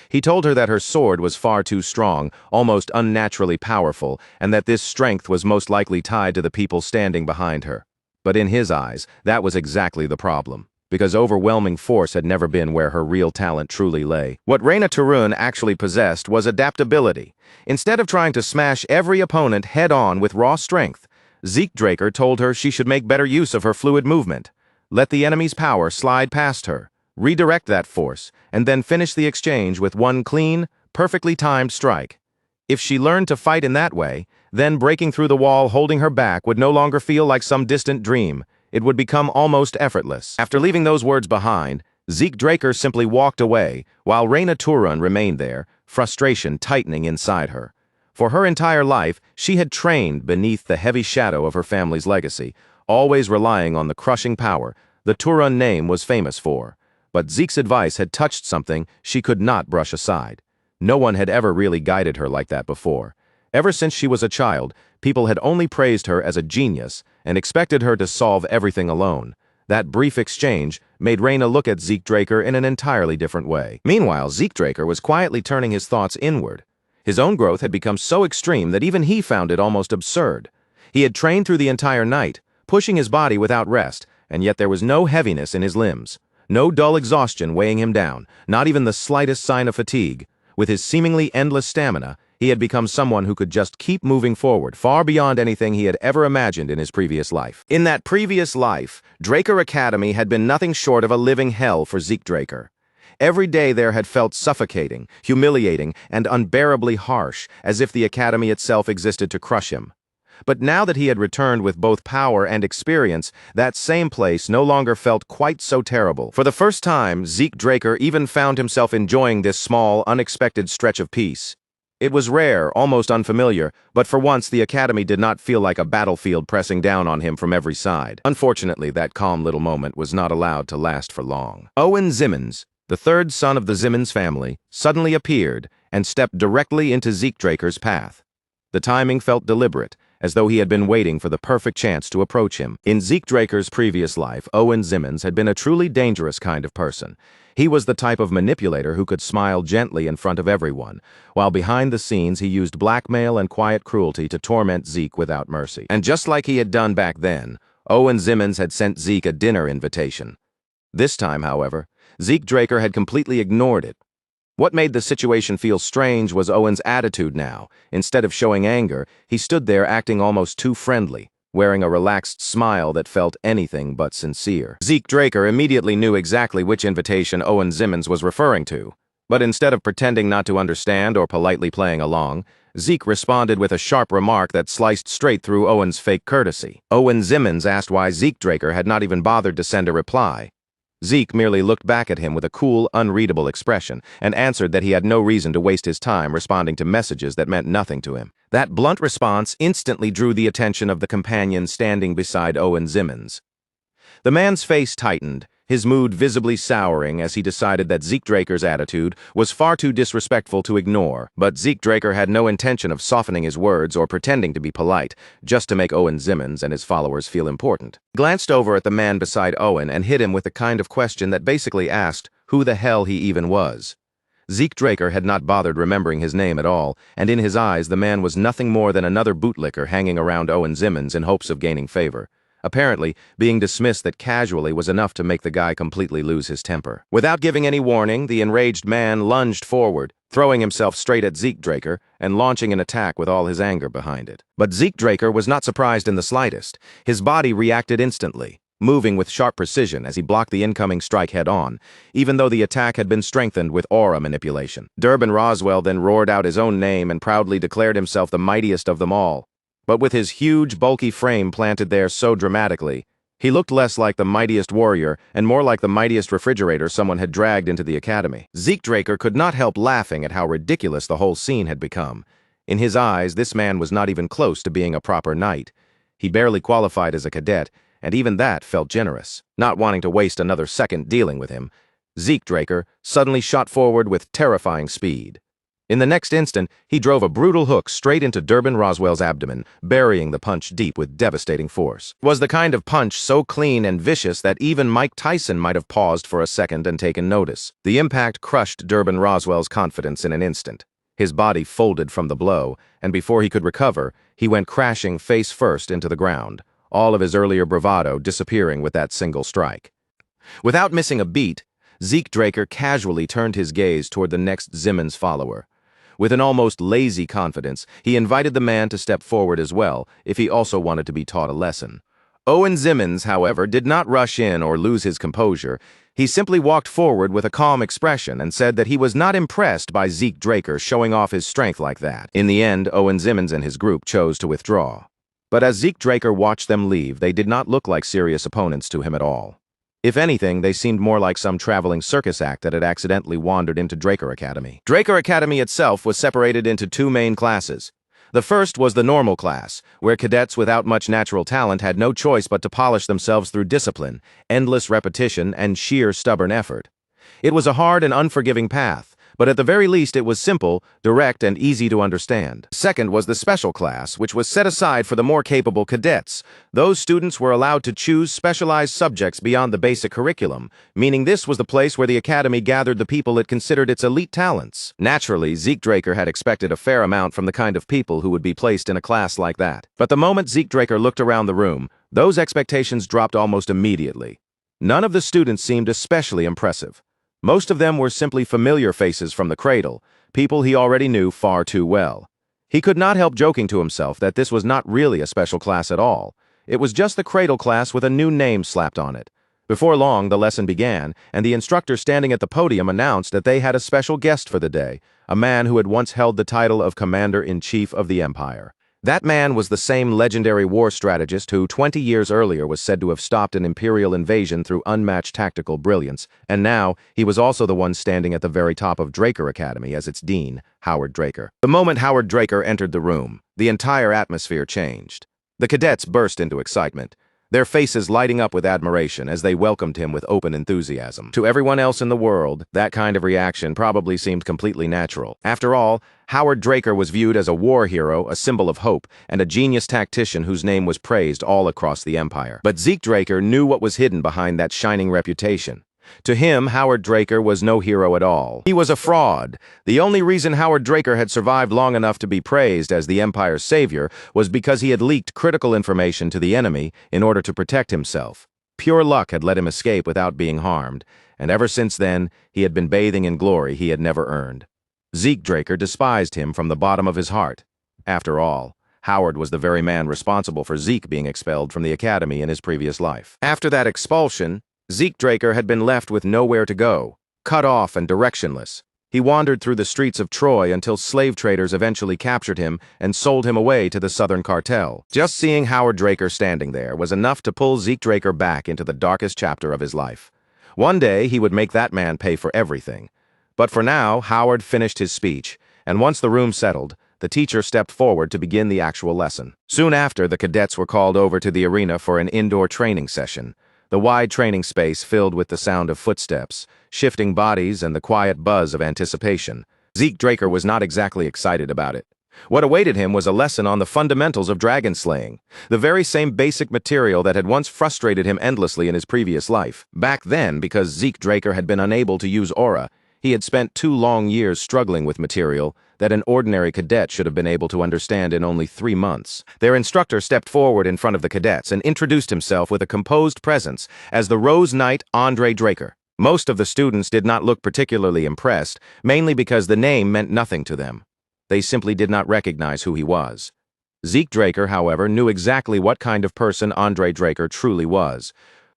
He told her that her sword was far too strong, almost unnaturally powerful, and that this strength was most likely tied to the people standing behind her. But in his eyes, that was exactly the problem, because overwhelming force had never been where her real talent truly lay. What Reyna Turun actually possessed was adaptability. Instead of trying to smash every opponent head-on with raw strength, Zeke Draker told her she should make better use of her fluid movement, let the enemy's power slide past her, redirect that force, and then finish the exchange with one clean, perfectly timed strike. If she learned to fight in that way, then breaking through the wall holding her back would no longer feel like some distant dream. It would become almost effortless. After leaving those words behind, Zeke Draker simply walked away, while Reyna Turun remained there, frustration tightening inside her. For her entire life, she had trained beneath the heavy shadow of her family's legacy, always relying on the crushing power the Turun name was famous for. But Zeke's advice had touched something she could not brush aside. No one had ever really guided her like that before. Ever since she was a child, people had only praised her as a genius and expected her to solve everything alone. That brief exchange made Reyna look at Zeke Draker in an entirely different way. Meanwhile, Zeke Draker was quietly turning his thoughts inward. His own growth had become so extreme that even he found it almost absurd. He had trained through the entire night, pushing his body without rest, and yet there was no heaviness in his limbs, no dull exhaustion weighing him down, not even the slightest sign of fatigue. With his seemingly endless stamina, he had become someone who could just keep moving forward, far beyond anything he had ever imagined in his previous life. In that previous life, Draker Academy had been nothing short of a living hell for Zeke Draker. Every day there had felt suffocating, humiliating, and unbearably harsh, as if the academy itself existed to crush him. But now that he had returned with both power and experience, that same place no longer felt quite so terrible. For the first time, Zeke Draker even found himself enjoying this small, unexpected stretch of peace. It was rare, almost unfamiliar, but for once the academy did not feel like a battlefield pressing down on him from every side. Unfortunately, that calm little moment was not allowed to last for long. Owen Zimmons, the third son of the Zimmons family, suddenly appeared and stepped directly into Zeke Draker's path. The timing felt deliberate, as though he had been waiting for the perfect chance to approach him. In Zeke Draker's previous life, Owen Zimmons had been a truly dangerous kind of person. He was the type of manipulator who could smile gently in front of everyone, while behind the scenes he used blackmail and quiet cruelty to torment Zeke without mercy. And just like he had done back then, Owen Zimmons had sent Zeke a dinner invitation. This time, however, Zeke Draker had completely ignored it. What made the situation feel strange was Owen's attitude now. Instead of showing anger, he stood there acting almost too friendly, wearing a relaxed smile that felt anything but sincere. Zeke Draker immediately knew exactly which invitation Owen Zimmons was referring to. But instead of pretending not to understand or politely playing along, Zeke responded with a sharp remark that sliced straight through Owen's fake courtesy. Owen Zimmons asked why Zeke Draker had not even bothered to send a reply. Zeke merely looked back at him with a cool, unreadable expression and answered that he had no reason to waste his time responding to messages that meant nothing to him. That blunt response instantly drew the attention of the companion standing beside Owen Zimmons. The man's face tightened, his mood visibly souring as he decided that Zeke Draker's attitude was far too disrespectful to ignore. But Zeke Draker had no intention of softening his words or pretending to be polite, just to make Owen Zimmons and his followers feel important. He glanced over at the man beside Owen and hit him with the kind of question that basically asked who the hell he even was. Zeke Draker had not bothered remembering his name at all, and in his eyes the man was nothing more than another bootlicker hanging around Owen Zimmons in hopes of gaining favor. Apparently, being dismissed that casually was enough to make the guy completely lose his temper. Without giving any warning, the enraged man lunged forward, throwing himself straight at Zeke Draker and launching an attack with all his anger behind it. But Zeke Draker was not surprised in the slightest. His body reacted instantly, moving with sharp precision as he blocked the incoming strike head-on, even though the attack had been strengthened with aura manipulation. Durbin Roswell then roared out his own name and proudly declared himself the mightiest of them all. But with his huge, bulky frame planted there so dramatically, he looked less like the mightiest warrior and more like the mightiest refrigerator someone had dragged into the academy. Zeke Draker could not help laughing at how ridiculous the whole scene had become. In his eyes, this man was not even close to being a proper knight. He barely qualified as a cadet, and even that felt generous. Not wanting to waste another second dealing with him, Zeke Draker suddenly shot forward with terrifying speed. In the next instant, he drove a brutal hook straight into Durbin Roswell's abdomen, burying the punch deep with devastating force. It was the kind of punch so clean and vicious that even Mike Tyson might have paused for a second and taken notice. The impact crushed Durbin Roswell's confidence in an instant. His body folded from the blow, and before he could recover, he went crashing face first into the ground, all of his earlier bravado disappearing with that single strike. Without missing a beat, Zeke Draker casually turned his gaze toward the next Zimmons follower. With an almost lazy confidence, he invited the man to step forward as well, if he also wanted to be taught a lesson. Owen Zimmons, however, did not rush in or lose his composure. He simply walked forward with a calm expression and said that he was not impressed by Zeke Draker showing off his strength like that. In the end, Owen Zimmons and his group chose to withdraw. But as Zeke Draker watched them leave, they did not look like serious opponents to him at all. If anything, they seemed more like some traveling circus act that had accidentally wandered into Draker Academy. Draker Academy itself was separated into two main classes. The first was the normal class, where cadets without much natural talent had no choice but to polish themselves through discipline, endless repetition, and sheer stubborn effort. It was a hard and unforgiving path, but at the very least it was simple, direct, and easy to understand. Second was the special class, which was set aside for the more capable cadets. Those students were allowed to choose specialized subjects beyond the basic curriculum, meaning this was the place where the academy gathered the people it considered its elite talents. Naturally, Zeke Draker had expected a fair amount from the kind of people who would be placed in a class like that. But the moment Zeke Draker looked around the room, those expectations dropped almost immediately. None of the students seemed especially impressive. Most of them were simply familiar faces from the cradle, people he already knew far too well. He could not help joking to himself that this was not really a special class at all. It was just the cradle class with a new name slapped on it. Before long, the lesson began, and the instructor standing at the podium announced that they had a special guest for the day, a man who had once held the title of Commander-in-Chief of the Empire. That man was the same legendary war strategist who 20 years earlier was said to have stopped an imperial invasion through unmatched tactical brilliance, and now he was also the one standing at the very top of Draker Academy as its dean, Howard Draker. The moment Howard Draker entered the room, the entire atmosphere changed. The cadets burst into excitement, their faces lighting up with admiration as they welcomed him with open enthusiasm. To everyone else in the world, that kind of reaction probably seemed completely natural. After all, Howard Draker was viewed as a war hero, a symbol of hope, and a genius tactician whose name was praised all across the empire. But Zeke Draker knew what was hidden behind that shining reputation. To him, Howard Draker was no hero at all. He was a fraud. The only reason Howard Draker had survived long enough to be praised as the Empire's savior was because he had leaked critical information to the enemy in order to protect himself. Pure luck had let him escape without being harmed, and ever since then, he had been bathing in glory he had never earned. Zeke Draker despised him from the bottom of his heart. After all, Howard was the very man responsible for Zeke being expelled from the academy in his previous life. After that expulsion, Zeke Draker had been left with nowhere to go, cut off and directionless. He wandered through the streets of Troy until slave traders eventually captured him and sold him away to the Southern Cartel. Just seeing Howard Draker standing there was enough to pull Zeke Draker back into the darkest chapter of his life. One day, he would make that man pay for everything. But for now, Howard finished his speech, and once the room settled, the teacher stepped forward to begin the actual lesson. Soon after, the cadets were called over to the arena for an indoor training session. the wide training space filled with the sound of footsteps, shifting bodies, and the quiet buzz of anticipation. Zeke Draker was not exactly excited about it. What awaited him was a lesson on the fundamentals of dragon slaying, the very same basic material that had once frustrated him endlessly in his previous life. Back then, because Zeke Draker had been unable to use aura, he had spent 2 long years struggling with material that an ordinary cadet should have been able to understand in only 3 months. Their instructor stepped forward in front of the cadets and introduced himself with a composed presence as the Rose Knight Andre Draker. Most of the students did not look particularly impressed, mainly because the name meant nothing to them. They simply did not recognize who he was. Zeke Draker, however, knew exactly what kind of person Andre Draker truly was.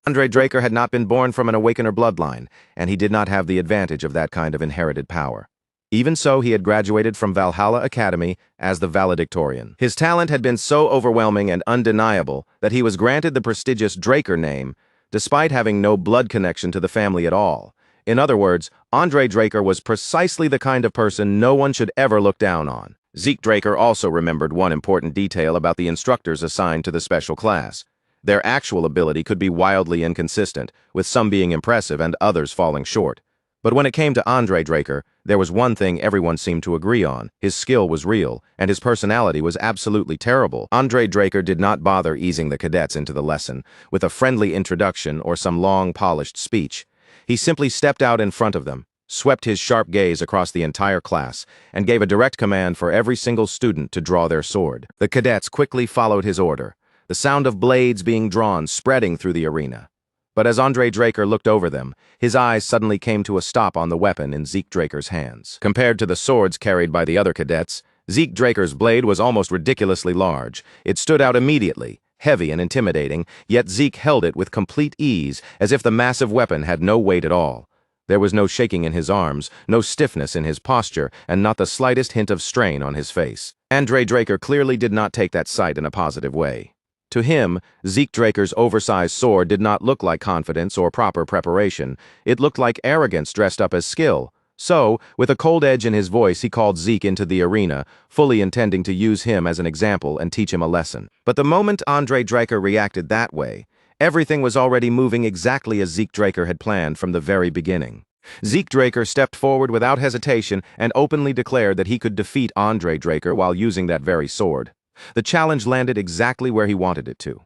Andre Draker had not been born from an Awakener bloodline, and he did not have the advantage of that kind of inherited power. Even so, he had graduated from Valhalla Academy as the valedictorian. His talent had been so overwhelming and undeniable that he was granted the prestigious Draker name, despite having no blood connection to the family at all. In other words, Andre Draker was precisely the kind of person no one should ever look down on. Zeke Draker also remembered one important detail about the instructors assigned to the special class. Their actual ability could be wildly inconsistent, with some being impressive and others falling short. But when it came to Andre Draker, there was one thing everyone seemed to agree on. His skill was real, and his personality was absolutely terrible. Andre Draker did not bother easing the cadets into the lesson with a friendly introduction or some long, polished speech. He simply stepped out in front of them, swept his sharp gaze across the entire class, and gave a direct command for every single student to draw their sword. The cadets quickly followed his order, the sound of blades being drawn spreading through the arena. But as Andre Draker looked over them, his eyes suddenly came to a stop on the weapon in Zeke Draker's hands. Compared to the swords carried by the other cadets, Zeke Draker's blade was almost ridiculously large. It stood out immediately, heavy and intimidating, yet Zeke held it with complete ease, as if the massive weapon had no weight at all. There was no shaking in his arms, no stiffness in his posture, and not the slightest hint of strain on his face. Andre Draker clearly did not take that sight in a positive way. To him, Zeke Draker's oversized sword did not look like confidence or proper preparation. It looked like arrogance dressed up as skill. So, with a cold edge in his voice, he called Zeke into the arena, fully intending to use him as an example and teach him a lesson. But the moment Andre Draker reacted that way, everything was already moving exactly as Zeke Draker had planned from the very beginning. Zeke Draker stepped forward without hesitation and openly declared that he could defeat Andre Draker while using that very sword. The challenge landed exactly where he wanted it to.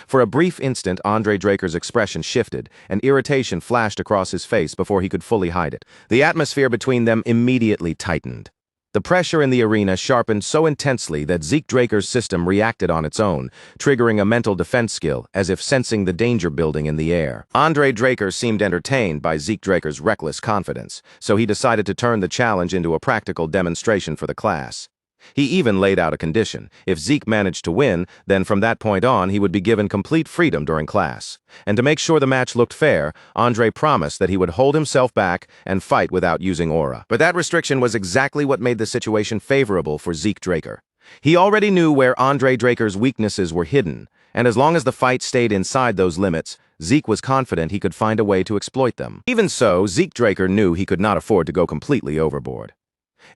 For a brief instant, Andre Draker's expression shifted, and irritation flashed across his face before he could fully hide it. The atmosphere between them immediately tightened. The pressure in the arena sharpened so intensely that Zeke Draker's system reacted on its own, triggering a mental defense skill, as if sensing the danger building in the air. Andre Draker seemed entertained by Zeke Draker's reckless confidence, so he decided to turn the challenge into a practical demonstration for the class. He even laid out a condition. If Zeke managed to win, then from that point on he would be given complete freedom during class. And to make sure the match looked fair, Andre promised that he would hold himself back and fight without using aura. But that restriction was exactly what made the situation favorable for Zeke Draker. He already knew where Andre Draker's weaknesses were hidden, and as long as the fight stayed inside those limits, Zeke was confident he could find a way to exploit them. Even so, Zeke Draker knew he could not afford to go completely overboard.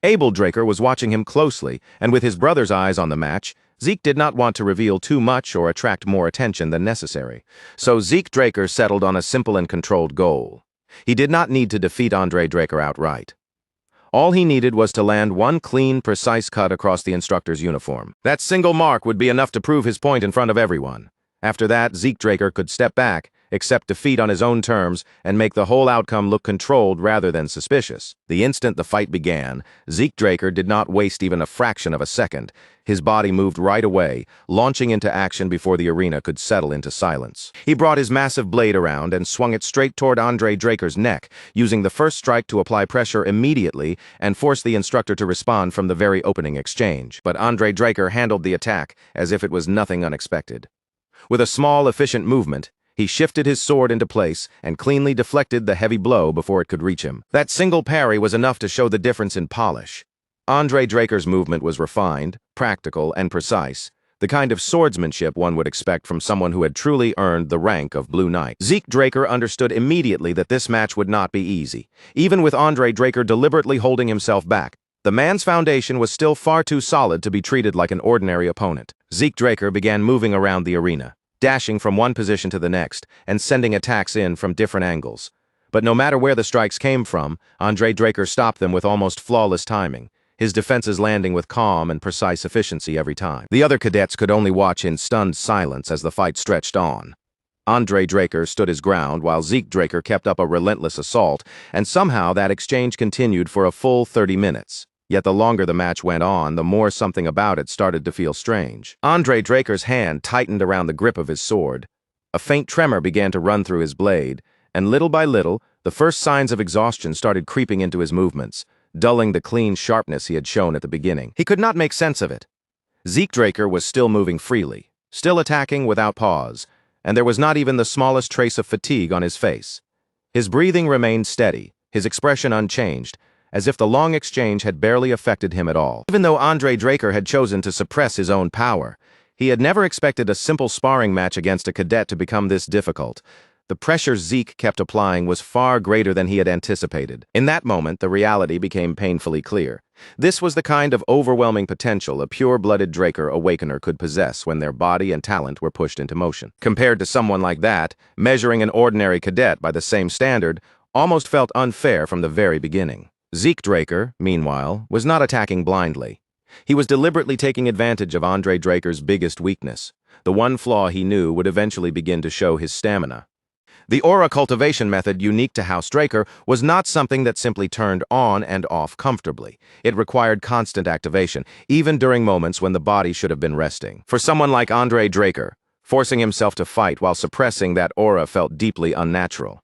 Abel Draker was watching him closely, and with his brother's eyes on the match, Zeke did not want to reveal too much or attract more attention than necessary. So Zeke Draker settled on a simple and controlled goal. He did not need to defeat Andre Draker outright. All he needed was to land one clean, precise cut across the instructor's uniform. That single mark would be enough to prove his point in front of everyone. After that, Zeke Draker could step back, accept defeat on his own terms, and make the whole outcome look controlled rather than suspicious. The instant the fight began, Zeke Draker did not waste even a fraction of a second. His body moved right away, launching into action before the arena could settle into silence. He brought his massive blade around and swung it straight toward Andre Draker's neck, using the first strike to apply pressure immediately and force the instructor to respond from the very opening exchange. But Andre Draker handled the attack as if it was nothing unexpected. With a small, efficient movement, he shifted his sword into place and cleanly deflected the heavy blow before it could reach him. That single parry was enough to show the difference in polish. Andre Draker's movement was refined, practical, and precise, the kind of swordsmanship one would expect from someone who had truly earned the rank of Blue Knight. Zeke Draker understood immediately that this match would not be easy. Even with Andre Draker deliberately holding himself back, the man's foundation was still far too solid to be treated like an ordinary opponent. Zeke Draker began moving around the arena. dashing from one position to the next and sending attacks in from different angles. But no matter where the strikes came from, Andre Draker stopped them with almost flawless timing, his defenses landing with calm and precise efficiency every time. The other cadets could only watch in stunned silence as the fight stretched on. Andre Draker stood his ground while Zeke Draker kept up a relentless assault, and somehow that exchange continued for a full 30 minutes. Yet the longer the match went on, the more something about it started to feel strange. Andre Draker's hand tightened around the grip of his sword. A faint tremor began to run through his blade, and little by little, the first signs of exhaustion started creeping into his movements, dulling the clean sharpness he had shown at the beginning. He could not make sense of it. Zeke Draker was still moving freely, still attacking without pause, and there was not even the smallest trace of fatigue on his face. His breathing remained steady, his expression unchanged, as if the long exchange had barely affected him at all. Even though Andre Draker had chosen to suppress his own power, he had never expected a simple sparring match against a cadet to become this difficult. The pressure Zeke kept applying was far greater than he had anticipated. In that moment, the reality became painfully clear. This was the kind of overwhelming potential a pure-blooded Draker Awakener could possess when their body and talent were pushed into motion. Compared to someone like that, measuring an ordinary cadet by the same standard almost felt unfair from the very beginning. Zeke Draker, meanwhile, was not attacking blindly. He was deliberately taking advantage of Andre Draker's biggest weakness, the one flaw he knew would eventually begin to show his stamina. The aura cultivation method unique to House Draker was not something that simply turned on and off comfortably. It required constant activation, even during moments when the body should have been resting. For someone like Andre Draker, forcing himself to fight while suppressing that aura felt deeply unnatural.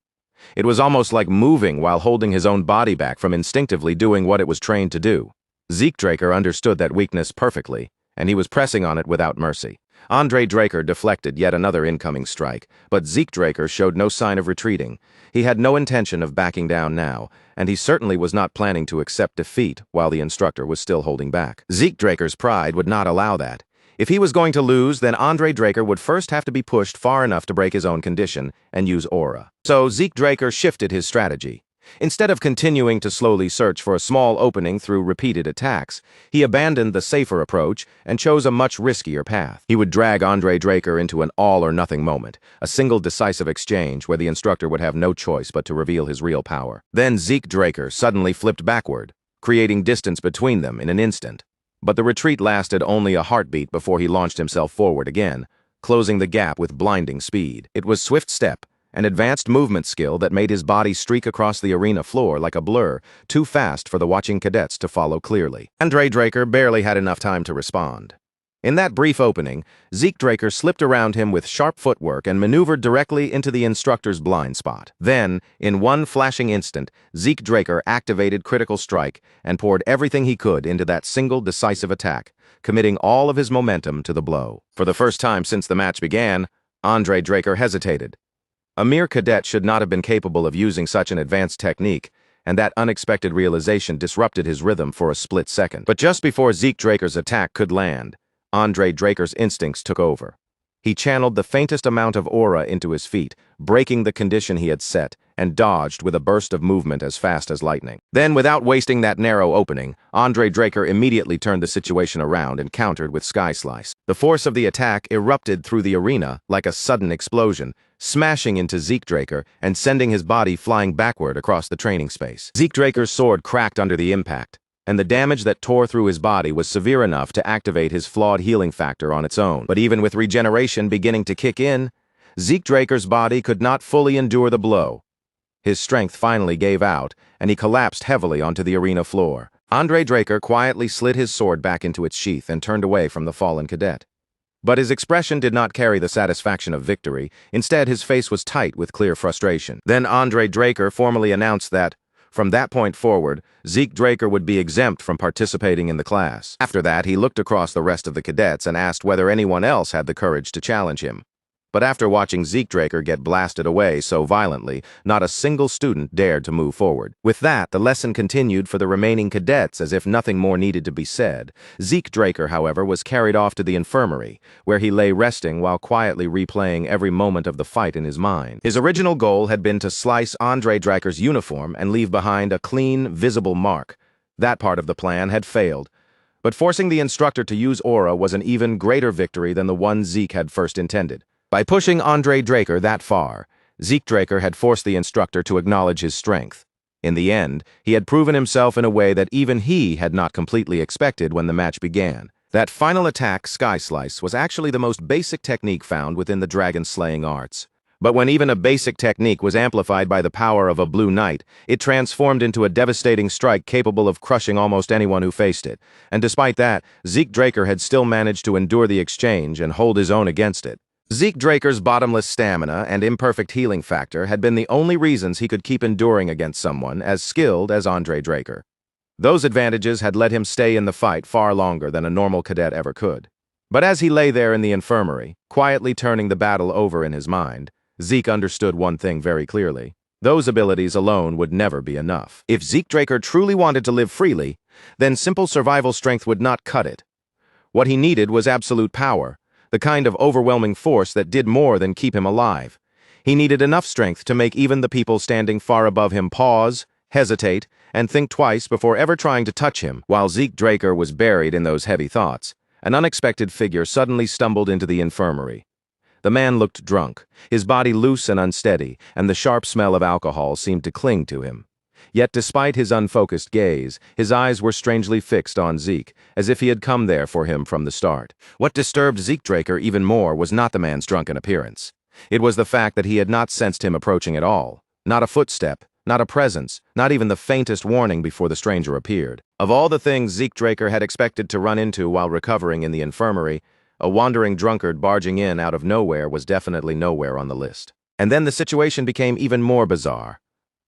It was almost like moving while holding his own body back from instinctively doing what it was trained to do. Zeke Draker understood that weakness perfectly, and he was pressing on it without mercy. Andre Draker deflected yet another incoming strike, but Zeke Draker showed no sign of retreating. He had no intention of backing down now, and he certainly was not planning to accept defeat while the instructor was still holding back. Zeke Draker's pride would not allow that. If he was going to lose, then Andre Draker would first have to be pushed far enough to break his own condition and use aura. So Zeke Draker shifted his strategy. Instead of continuing to slowly search for a small opening through repeated attacks, he abandoned the safer approach and chose a much riskier path. He would drag Andre Draker into an all-or-nothing moment, a single decisive exchange where the instructor would have no choice but to reveal his real power. Then Zeke Draker suddenly flipped backward, creating distance between them in an instant. But the retreat lasted only a heartbeat before he launched himself forward again, closing the gap with blinding speed. It was swift step, an advanced movement skill that made his body streak across the arena floor like a blur, too fast for the watching cadets to follow clearly. Andre Draker barely had enough time to respond. In that brief opening, Zeke Draker slipped around him with sharp footwork and maneuvered directly into the instructor's blind spot. Then, in one flashing instant, Zeke Draker activated Critical Strike and poured everything he could into that single decisive attack, committing all of his momentum to the blow. For the first time since the match began, Andre Draker hesitated. A mere cadet should not have been capable of using such an advanced technique, and that unexpected realization disrupted his rhythm for a split second. But just before Zeke Draker's attack could land, Andre Draker's instincts took over. He channeled the faintest amount of aura into his feet, breaking the condition he had set, and dodged with a burst of movement as fast as lightning. Then, without wasting that narrow opening, Andre Draker immediately turned the situation around and countered with Sky Slice. The force of the attack erupted through the arena like a sudden explosion, smashing into Zeke Draker and sending his body flying backward across the training space. Zeke Draker's sword cracked under the impact, and the damage that tore through his body was severe enough to activate his flawed healing factor on its own. But even with regeneration beginning to kick in, Zeke Draker's body could not fully endure the blow. His strength finally gave out, and he collapsed heavily onto the arena floor. Andre Draker quietly slid his sword back into its sheath and turned away from the fallen cadet. But his expression did not carry the satisfaction of victory. Instead, his face was tight with clear frustration. Then Andre Draker formally announced that, from that point forward, Zeke Draker would be exempt from participating in the class. After that, he looked across the rest of the cadets and asked whether anyone else had the courage to challenge him. But after watching Zeke Draker get blasted away so violently, not a single student dared to move forward. With that, the lesson continued for the remaining cadets as if nothing more needed to be said. Zeke Draker, however, was carried off to the infirmary, where he lay resting while quietly replaying every moment of the fight in his mind. His original goal had been to slice Andre Draker's uniform and leave behind a clean, visible mark. That part of the plan had failed. But forcing the instructor to use aura was an even greater victory than the one Zeke had first intended. By pushing Andre Draker that far, Zeke Draker had forced the instructor to acknowledge his strength. In the end, he had proven himself in a way that even he had not completely expected when the match began. That final attack, Sky Slice, was actually the most basic technique found within the dragon-slaying arts. But when even a basic technique was amplified by the power of a Blue Knight, it transformed into a devastating strike capable of crushing almost anyone who faced it. And despite that, Zeke Draker had still managed to endure the exchange and hold his own against it. Zeke Draker's bottomless stamina and imperfect healing factor had been the only reasons he could keep enduring against someone as skilled as Andre Draker. Those advantages had let him stay in the fight far longer than a normal cadet ever could. But as he lay there in the infirmary, quietly turning the battle over in his mind, Zeke understood one thing very clearly. Those abilities alone would never be enough. If Zeke Draker truly wanted to live freely, then simple survival strength would not cut it. What he needed was absolute power, the kind of overwhelming force that did more than keep him alive. He needed enough strength to make even the people standing far above him pause, hesitate, and think twice before ever trying to touch him. While Zeke Draker was buried in those heavy thoughts, an unexpected figure suddenly stumbled into the infirmary. The man looked drunk, his body loose and unsteady, and the sharp smell of alcohol seemed to cling to him. Yet despite his unfocused gaze, his eyes were strangely fixed on Zeke, as if he had come there for him from the start. What disturbed Zeke Draker even more was not the man's drunken appearance. It was the fact that he had not sensed him approaching at all. Not a footstep, not a presence, not even the faintest warning before the stranger appeared. Of all the things Zeke Draker had expected to run into while recovering in the infirmary, a wandering drunkard barging in out of nowhere was definitely nowhere on the list. And then the situation became even more bizarre.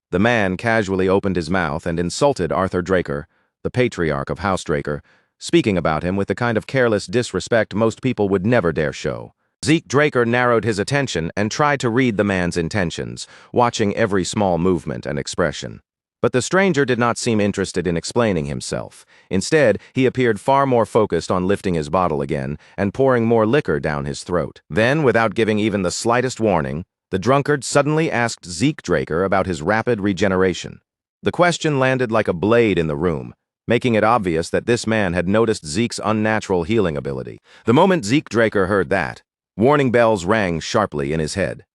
The man casually opened his mouth and insulted Arthur Draker, the patriarch of House Draker, speaking about him with the kind of careless disrespect most people would never dare show. Zeke Draker narrowed his attention and tried to read the man's intentions, watching every small movement and expression. But the stranger did not seem interested in explaining himself. Instead, he appeared far more focused on lifting his bottle again and pouring more liquor down his throat. Then, without giving even the slightest warning, the drunkard suddenly asked Zeke Draker about his rapid regeneration. The question landed like a blade in the room, making it obvious that this man had noticed Zeke's unnatural healing ability. The moment Zeke Draker heard that, warning bells rang sharply in his head.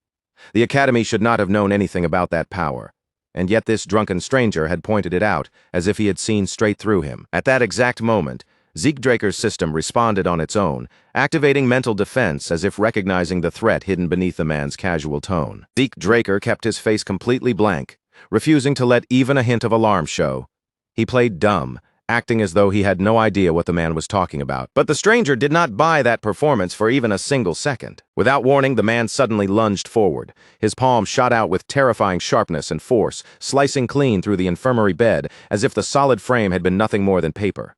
The Academy should not have known anything about that power. And yet this drunken stranger had pointed it out, as if he had seen straight through him. At that exact moment, Zeke Draker's system responded on its own, activating mental defense as if recognizing the threat hidden beneath the man's casual tone. Zeke Draker kept his face completely blank, refusing to let even a hint of alarm show. He played dumb, acting as though he had no idea what the man was talking about. But the stranger did not buy that performance for even a single second. Without warning, the man suddenly lunged forward. His palm shot out with terrifying sharpness and force, slicing clean through the infirmary bed as if the solid frame had been nothing more than paper.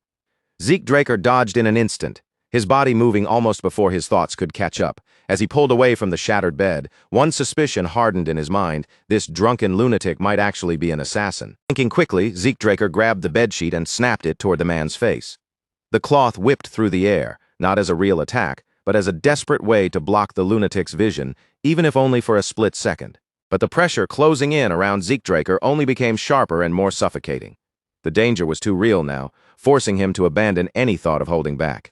Zeke Draker dodged in an instant, his body moving almost before his thoughts could catch up. As he pulled away from the shattered bed, one suspicion hardened in his mind: this drunken lunatic might actually be an assassin. Thinking quickly, Zeke Draker grabbed the bedsheet and snapped it toward the man's face. The cloth whipped through the air, not as a real attack, but as a desperate way to block the lunatic's vision, even if only for a split second. But the pressure closing in around Zeke Draker only became sharper and more suffocating. The danger was too real now, forcing him to abandon any thought of holding back.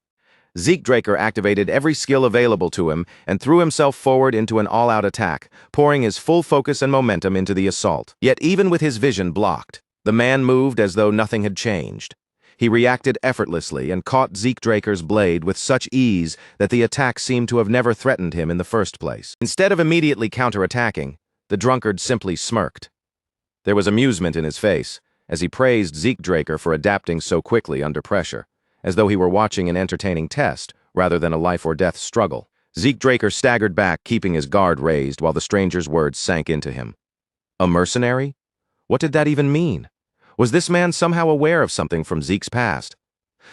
Zeke Draker activated every skill available to him and threw himself forward into an all-out attack, pouring his full focus and momentum into the assault. Yet even with his vision blocked, the man moved as though nothing had changed. He reacted effortlessly and caught Zeke Draker's blade with such ease that the attack seemed to have never threatened him in the first place. Instead of immediately counterattacking, the drunkard simply smirked. There was amusement in his face, as he praised Zeke Draker for adapting so quickly under pressure, as though he were watching an entertaining test rather than a life-or-death struggle. Zeke Draker staggered back, keeping his guard raised while the stranger's words sank into him. A mercenary? What did that even mean? Was this man somehow aware of something from Zeke's past?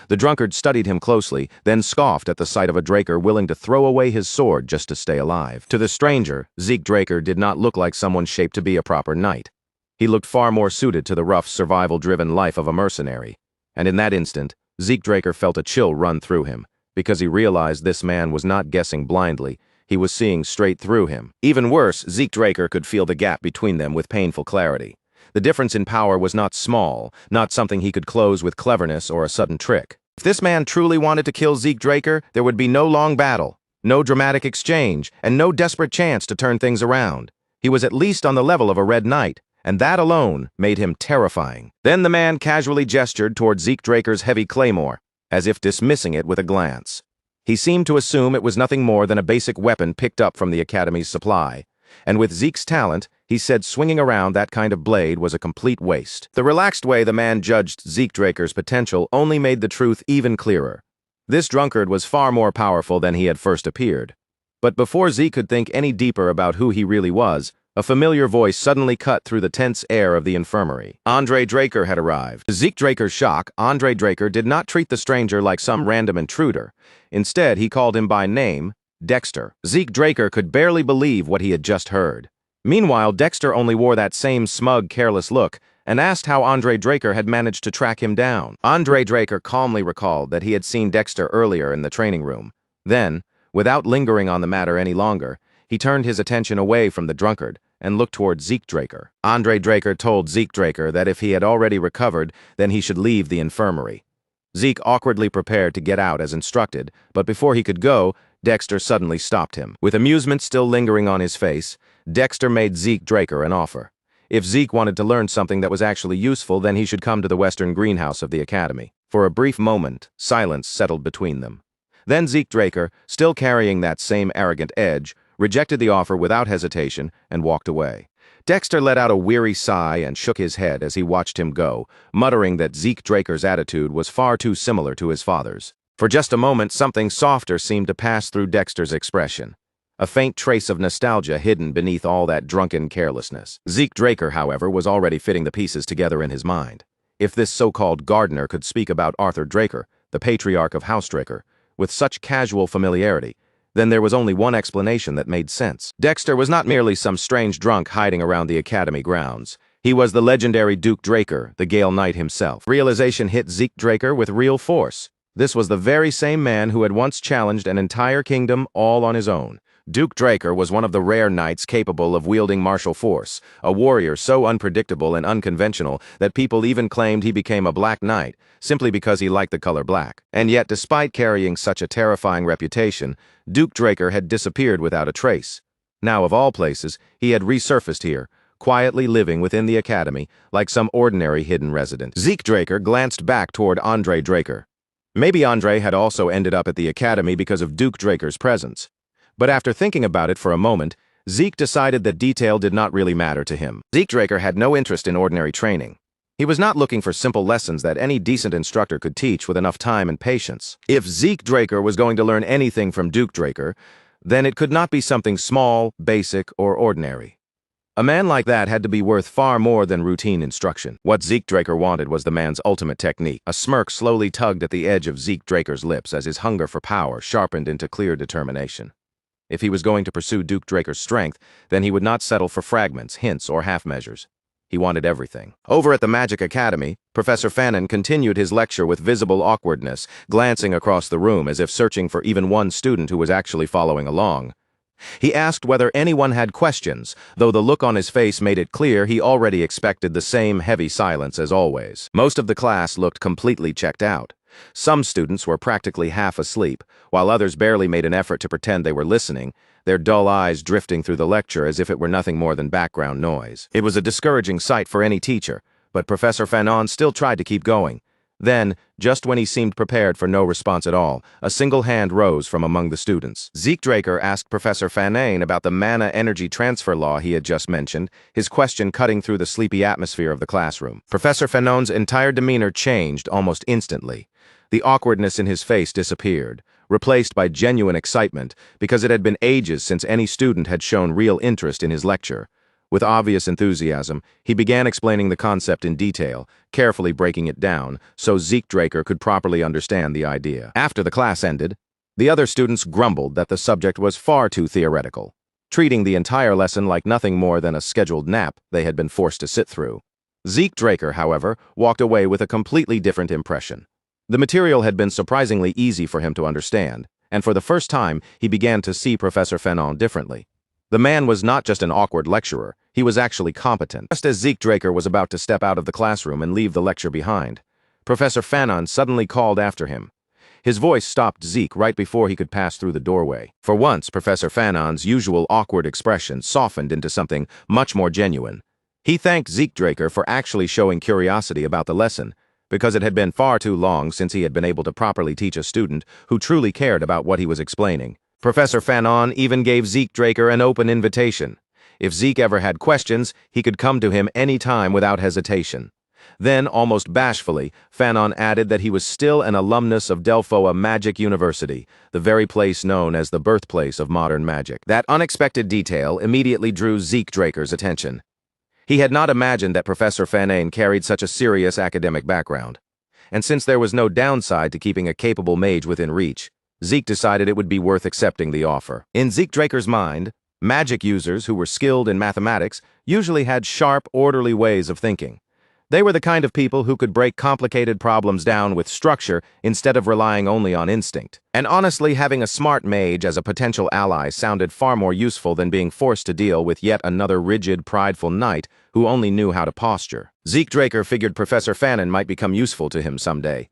The drunkard studied him closely, then scoffed at the sight of a Draker willing to throw away his sword just to stay alive. To the stranger, Zeke Draker did not look like someone shaped to be a proper knight. He looked far more suited to the rough, survival-driven life of a mercenary. And in that instant, Zeke Draker felt a chill run through him, because he realized this man was not guessing blindly, he was seeing straight through him. Even worse, Zeke Draker could feel the gap between them with painful clarity. The difference in power was not small, not something he could close with cleverness or a sudden trick. If this man truly wanted to kill Zeke Draker, there would be no long battle. No dramatic exchange, and no desperate chance to turn things around. He was at least on the level of a red knight, and that alone made him terrifying. Then the man casually gestured toward Zeke Draker's heavy claymore, as if dismissing it with a glance. He seemed to assume it was nothing more than a basic weapon picked up from the Academy's supply, and with Zeke's talent, he said swinging around that kind of blade was a complete waste. The relaxed way the man judged Zeke Draker's potential only made the truth even clearer. This drunkard was far more powerful than he had first appeared. But before Zeke could think any deeper about who he really was, a familiar voice suddenly cut through the tense air of the infirmary. Andre Draker had arrived. To Zeke Draker's shock, Andre Draker did not treat the stranger like some random intruder. Instead, he called him by name, Dexter. Zeke Draker could barely believe what he had just heard. Meanwhile, Dexter only wore that same smug, careless look and asked how Andre Draker had managed to track him down. Andre Draker calmly recalled that he had seen Dexter earlier in the training room. Then, without lingering on the matter any longer, he turned his attention away from the drunkard and looked toward Zeke Draker. Andre Draker told Zeke Draker that if he had already recovered, then he should leave the infirmary. Zeke awkwardly prepared to get out as instructed, but before he could go, Dexter suddenly stopped him. With amusement still lingering on his face, Dexter made Zeke Draker an offer. If Zeke wanted to learn something that was actually useful, then he should come to the western greenhouse of the Academy. For a brief moment, silence settled between them. Then Zeke Draker, still carrying that same arrogant edge, rejected the offer without hesitation and walked away. Dexter let out a weary sigh and shook his head as he watched him go, muttering that Zeke Draker's attitude was far too similar to his father's. For just a moment, something softer seemed to pass through Dexter's expression. A faint trace of nostalgia hidden beneath all that drunken carelessness. Zeke Draker, however, was already fitting the pieces together in his mind. If this so-called gardener could speak about Arthur Draker, the patriarch of House Draker, with such casual familiarity, then there was only one explanation that made sense. Dexter was not merely some strange drunk hiding around the Academy grounds. He was the legendary Duke Draker, the Gale Knight himself. Realization hit Zeke Draker with real force. This was the very same man who had once challenged an entire kingdom all on his own. Duke Draker was one of the rare knights capable of wielding martial force, a warrior so unpredictable and unconventional that people even claimed he became a black knight simply because he liked the color black. And yet, despite carrying such a terrifying reputation, Duke Draker had disappeared without a trace. Now, of all places, he had resurfaced here, quietly living within the Academy like some ordinary hidden resident. Zeke Draker glanced back toward Andre Draker. Maybe Andre had also ended up at the Academy because of Duke Draker's presence. But after thinking about it for a moment, Zeke decided that detail did not really matter to him. Zeke Draker had no interest in ordinary training. He was not looking for simple lessons that any decent instructor could teach with enough time and patience. If Zeke Draker was going to learn anything from Duke Draker, then it could not be something small, basic, or ordinary. A man like that had to be worth far more than routine instruction. What Zeke Draker wanted was the man's ultimate technique. A smirk slowly tugged at the edge of Zeke Draker's lips as his hunger for power sharpened into clear determination. If he was going to pursue Duke Draker's strength, then he would not settle for fragments, hints, or half-measures. He wanted everything. Over at the Magic Academy, Professor Fannin continued his lecture with visible awkwardness, glancing across the room as if searching for even one student who was actually following along. He asked whether anyone had questions, though the look on his face made it clear he already expected the same heavy silence as always. Most of the class looked completely checked out. Some students were practically half asleep, while others barely made an effort to pretend they were listening, their dull eyes drifting through the lecture as if it were nothing more than background noise. It was a discouraging sight for any teacher, but Professor Fanon still tried to keep going. Then, just when he seemed prepared for no response at all, a single hand rose from among the students. Zeke Draker asked Professor Fanon about the mana energy transfer law he had just mentioned, his question cutting through the sleepy atmosphere of the classroom. Professor Fanon's entire demeanor changed almost instantly. The awkwardness in his face disappeared, replaced by genuine excitement, because it had been ages since any student had shown real interest in his lecture. With obvious enthusiasm, he began explaining the concept in detail, carefully breaking it down, so Zeke Draker could properly understand the idea. After the class ended, the other students grumbled that the subject was far too theoretical, treating the entire lesson like nothing more than a scheduled nap they had been forced to sit through. Zeke Draker, however, walked away with a completely different impression. The material had been surprisingly easy for him to understand, and for the first time, he began to see Professor Fanon differently. The man was not just an awkward lecturer, he was actually competent. Just as Zeke Draker was about to step out of the classroom and leave the lecture behind, Professor Fanon suddenly called after him. His voice stopped Zeke right before he could pass through the doorway. For once, Professor Fanon's usual awkward expression softened into something much more genuine. He thanked Zeke Draker for actually showing curiosity about the lesson, because it had been far too long since he had been able to properly teach a student who truly cared about what he was explaining. Professor Fanon even gave Zeke Draker an open invitation. If Zeke ever had questions, he could come to him any time without hesitation. Then, almost bashfully, Fanon added that he was still an alumnus of Delphoa Magic University, the very place known as the birthplace of modern magic. That unexpected detail immediately drew Zeke Draker's attention. He had not imagined that Professor Fanon carried such a serious academic background. And since there was no downside to keeping a capable mage within reach, Zeke decided it would be worth accepting the offer. In Zeke Draker's mind, magic users who were skilled in mathematics usually had sharp, orderly ways of thinking. They were the kind of people who could break complicated problems down with structure instead of relying only on instinct. And honestly, having a smart mage as a potential ally sounded far more useful than being forced to deal with yet another rigid, prideful knight who only knew how to posture. Zeke Draker figured Professor Fanon might become useful to him someday.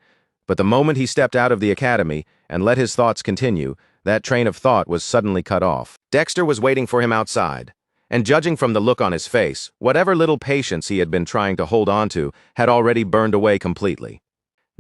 But the moment he stepped out of the academy and let his thoughts continue, that train of thought was suddenly cut off. Dexter was waiting for him outside. And judging from the look on his face, whatever little patience he had been trying to hold on to had already burned away completely.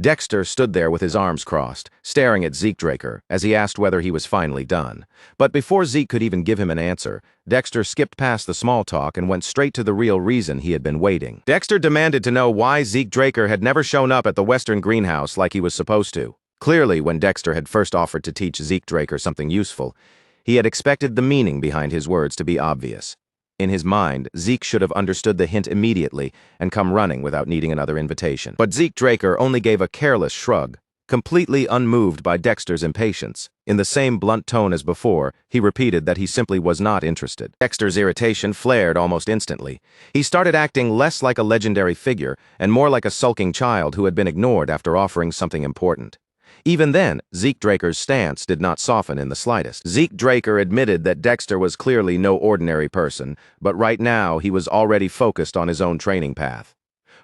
Dexter stood there with his arms crossed, staring at Zeke Draker as he asked whether he was finally done. But before Zeke could even give him an answer, Dexter skipped past the small talk and went straight to the real reason he had been waiting. Dexter demanded to know why Zeke Draker had never shown up at the Western Greenhouse like he was supposed to. Clearly, when Dexter had first offered to teach Zeke Draker something useful, he had expected the meaning behind his words to be obvious. In his mind, Zeke should have understood the hint immediately and come running without needing another invitation. But Zeke Draker only gave a careless shrug, completely unmoved by Dexter's impatience. In the same blunt tone as before, he repeated that he simply was not interested. Dexter's irritation flared almost instantly. He started acting less like a legendary figure and more like a sulking child who had been ignored after offering something important. Even then, Zeke Draker's stance did not soften in the slightest. Zeke Draker admitted that Dexter was clearly no ordinary person, but right now he was already focused on his own training path.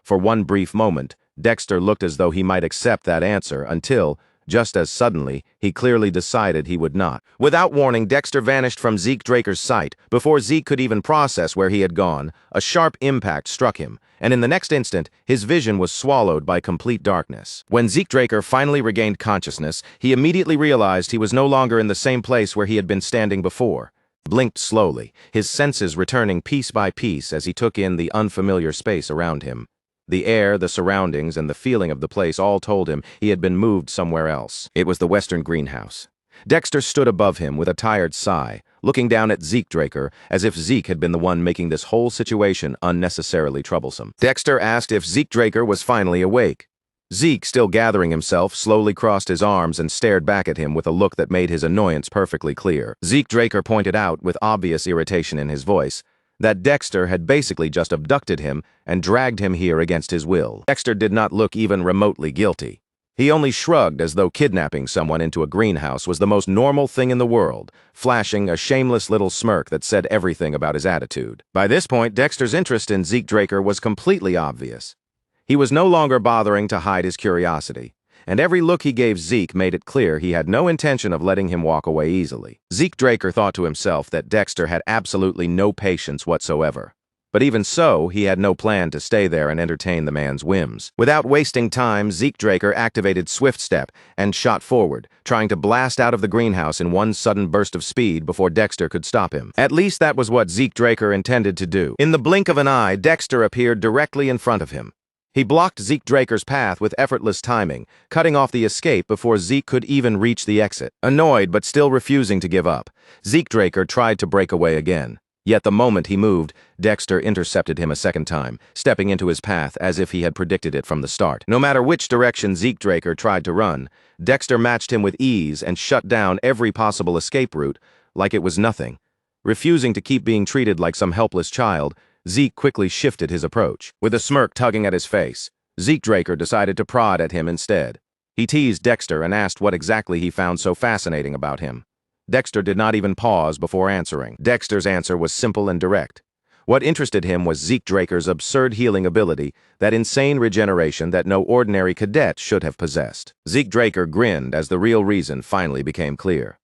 For one brief moment, Dexter looked as though he might accept that answer until, just as suddenly, he clearly decided he would not. Without warning, Dexter vanished from Zeke Draker's sight. Before Zeke could even process where he had gone, a sharp impact struck him, and in the next instant, his vision was swallowed by complete darkness. When Zeke Draker finally regained consciousness, he immediately realized he was no longer in the same place where he had been standing before. Blinked slowly, his senses returning piece by piece as he took in the unfamiliar space around him. The air, the surroundings, and the feeling of the place all told him he had been moved somewhere else. It was the Western Greenhouse. Dexter stood above him with a tired sigh, looking down at Zeke Draker as if Zeke had been the one making this whole situation unnecessarily troublesome. Dexter asked if Zeke Draker was finally awake. Zeke, still gathering himself, slowly crossed his arms and stared back at him with a look that made his annoyance perfectly clear. Zeke Draker pointed out, with obvious irritation in his voice, that Dexter had basically just abducted him and dragged him here against his will. Dexter did not look even remotely guilty. He only shrugged as though kidnapping someone into a greenhouse was the most normal thing in the world, flashing a shameless little smirk that said everything about his attitude. By this point, Dexter's interest in Zeke Draker was completely obvious. He was no longer bothering to hide his curiosity, and every look he gave Zeke made it clear he had no intention of letting him walk away easily. Zeke Draker thought to himself that Dexter had absolutely no patience whatsoever. But even so, he had no plan to stay there and entertain the man's whims. Without wasting time, Zeke Draker activated Swift Step and shot forward, trying to blast out of the greenhouse in one sudden burst of speed before Dexter could stop him. At least that was what Zeke Draker intended to do. In the blink of an eye, Dexter appeared directly in front of him. He blocked Zeke Draker's path with effortless timing, cutting off the escape before Zeke could even reach the exit. Annoyed but still refusing to give up, Zeke Draker tried to break away again. Yet the moment he moved, Dexter intercepted him a second time, stepping into his path as if he had predicted it from the start. No matter which direction Zeke Draker tried to run, Dexter matched him with ease and shut down every possible escape route like it was nothing. Refusing to keep being treated like some helpless child, Zeke quickly shifted his approach. With a smirk tugging at his face, Zeke Draker decided to prod at him instead. He teased Dexter and asked what exactly he found so fascinating about him. Dexter did not even pause before answering. Dexter's answer was simple and direct. What interested him was Zeke Draker's absurd healing ability, that insane regeneration that no ordinary cadet should have possessed. Zeke Draker grinned as the real reason finally became clear.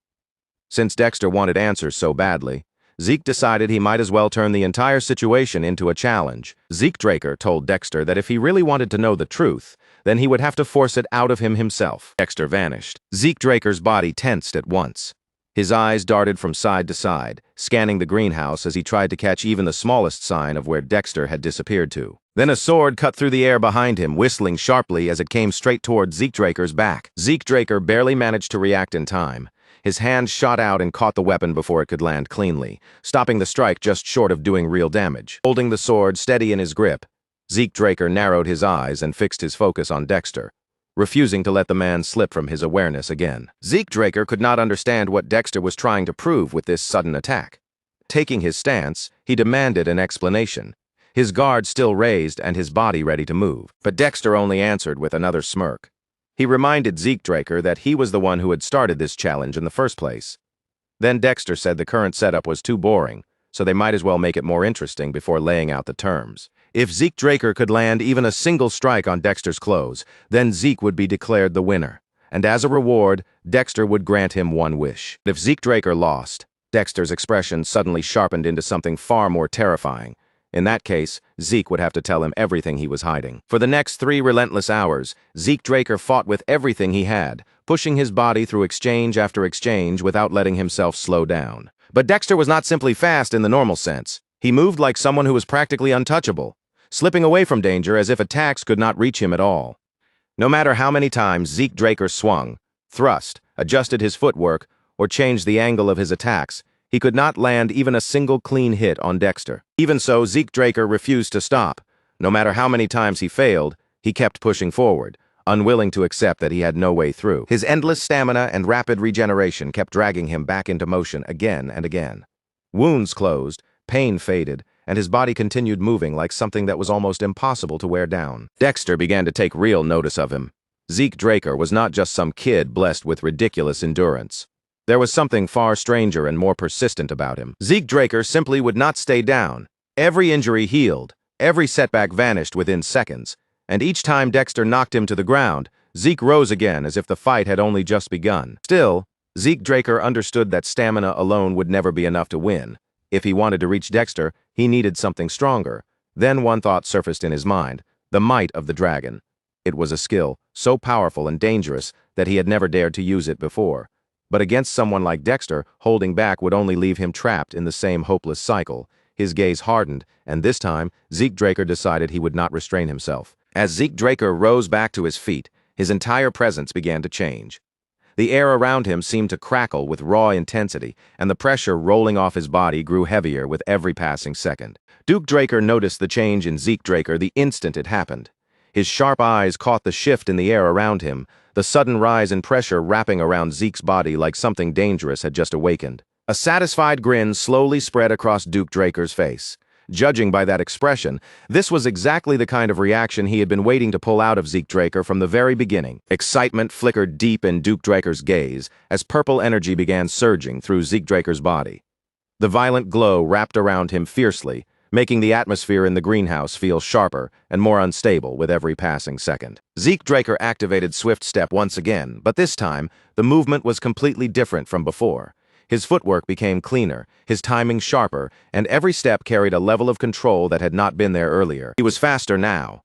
Since Dexter wanted answers so badly, Zeke decided he might as well turn the entire situation into a challenge. Zeke Draker told Dexter that if he really wanted to know the truth, then he would have to force it out of him himself. Dexter vanished. Zeke Draker's body tensed at once. His eyes darted from side to side, scanning the greenhouse as he tried to catch even the smallest sign of where Dexter had disappeared to. Then a sword cut through the air behind him, whistling sharply as it came straight toward Zeke Draker's back. Zeke Draker barely managed to react in time. His hand shot out and caught the weapon before it could land cleanly, stopping the strike just short of doing real damage. Holding the sword steady in his grip, Zeke Draker narrowed his eyes and fixed his focus on Dexter, refusing to let the man slip from his awareness again. Zeke Draker could not understand what Dexter was trying to prove with this sudden attack. Taking his stance, he demanded an explanation, his guard still raised and his body ready to move. But Dexter only answered with another smirk. He reminded Zeke Draker that he was the one who had started this challenge in the first place. Then Dexter said the current setup was too boring, so they might as well make it more interesting before laying out the terms. If Zeke Draker could land even a single strike on Dexter's clothes, then Zeke would be declared the winner, and as a reward, Dexter would grant him one wish. If Zeke Draker lost, Dexter's expression suddenly sharpened into something far more terrifying. In that case, Zeke would have to tell him everything he was hiding. For the next 3 relentless hours, Zeke Draker fought with everything he had, pushing his body through exchange after exchange without letting himself slow down. But Dexter was not simply fast in the normal sense. He moved like someone who was practically untouchable, slipping away from danger as if attacks could not reach him at all. No matter how many times Zeke Draker swung, thrust, adjusted his footwork, or changed the angle of his attacks, he could not land even a single clean hit on Dexter. Even so, Zeke Draker refused to stop. No matter how many times he failed, he kept pushing forward, unwilling to accept that he had no way through. His endless stamina and rapid regeneration kept dragging him back into motion again and again. Wounds closed, pain faded, and his body continued moving like something that was almost impossible to wear down. Dexter began to take real notice of him. Zeke Draker was not just some kid blessed with ridiculous endurance. There was something far stranger and more persistent about him. Zeke Draker simply would not stay down. Every injury healed, every setback vanished within seconds, and each time Dexter knocked him to the ground, Zeke rose again as if the fight had only just begun. Still, Zeke Draker understood that stamina alone would never be enough to win. If he wanted to reach Dexter, he needed something stronger. Then one thought surfaced in his mind: the might of the dragon. It was a skill so powerful and dangerous that he had never dared to use it before. But against someone like Dexter, holding back would only leave him trapped in the same hopeless cycle. His gaze hardened, and this time, Zeke Draker decided he would not restrain himself. As Zeke Draker rose back to his feet, his entire presence began to change. The air around him seemed to crackle with raw intensity, and the pressure rolling off his body grew heavier with every passing second. Duke Draker noticed the change in Zeke Draker the instant it happened. His sharp eyes caught the shift in the air around him, the sudden rise in pressure wrapping around Zeke's body like something dangerous had just awakened. A satisfied grin slowly spread across Duke Draker's face. Judging by that expression, this was exactly the kind of reaction he had been waiting to pull out of Zeke Draker from the very beginning. Excitement flickered deep in Duke Draker's gaze as purple energy began surging through Zeke Draker's body. The violent glow wrapped around him fiercely, making the atmosphere in the greenhouse feel sharper and more unstable with every passing second. Zeke Draker activated Swift Step once again, but this time, the movement was completely different from before. His footwork became cleaner, his timing sharper, and every step carried a level of control that had not been there earlier. He was faster now.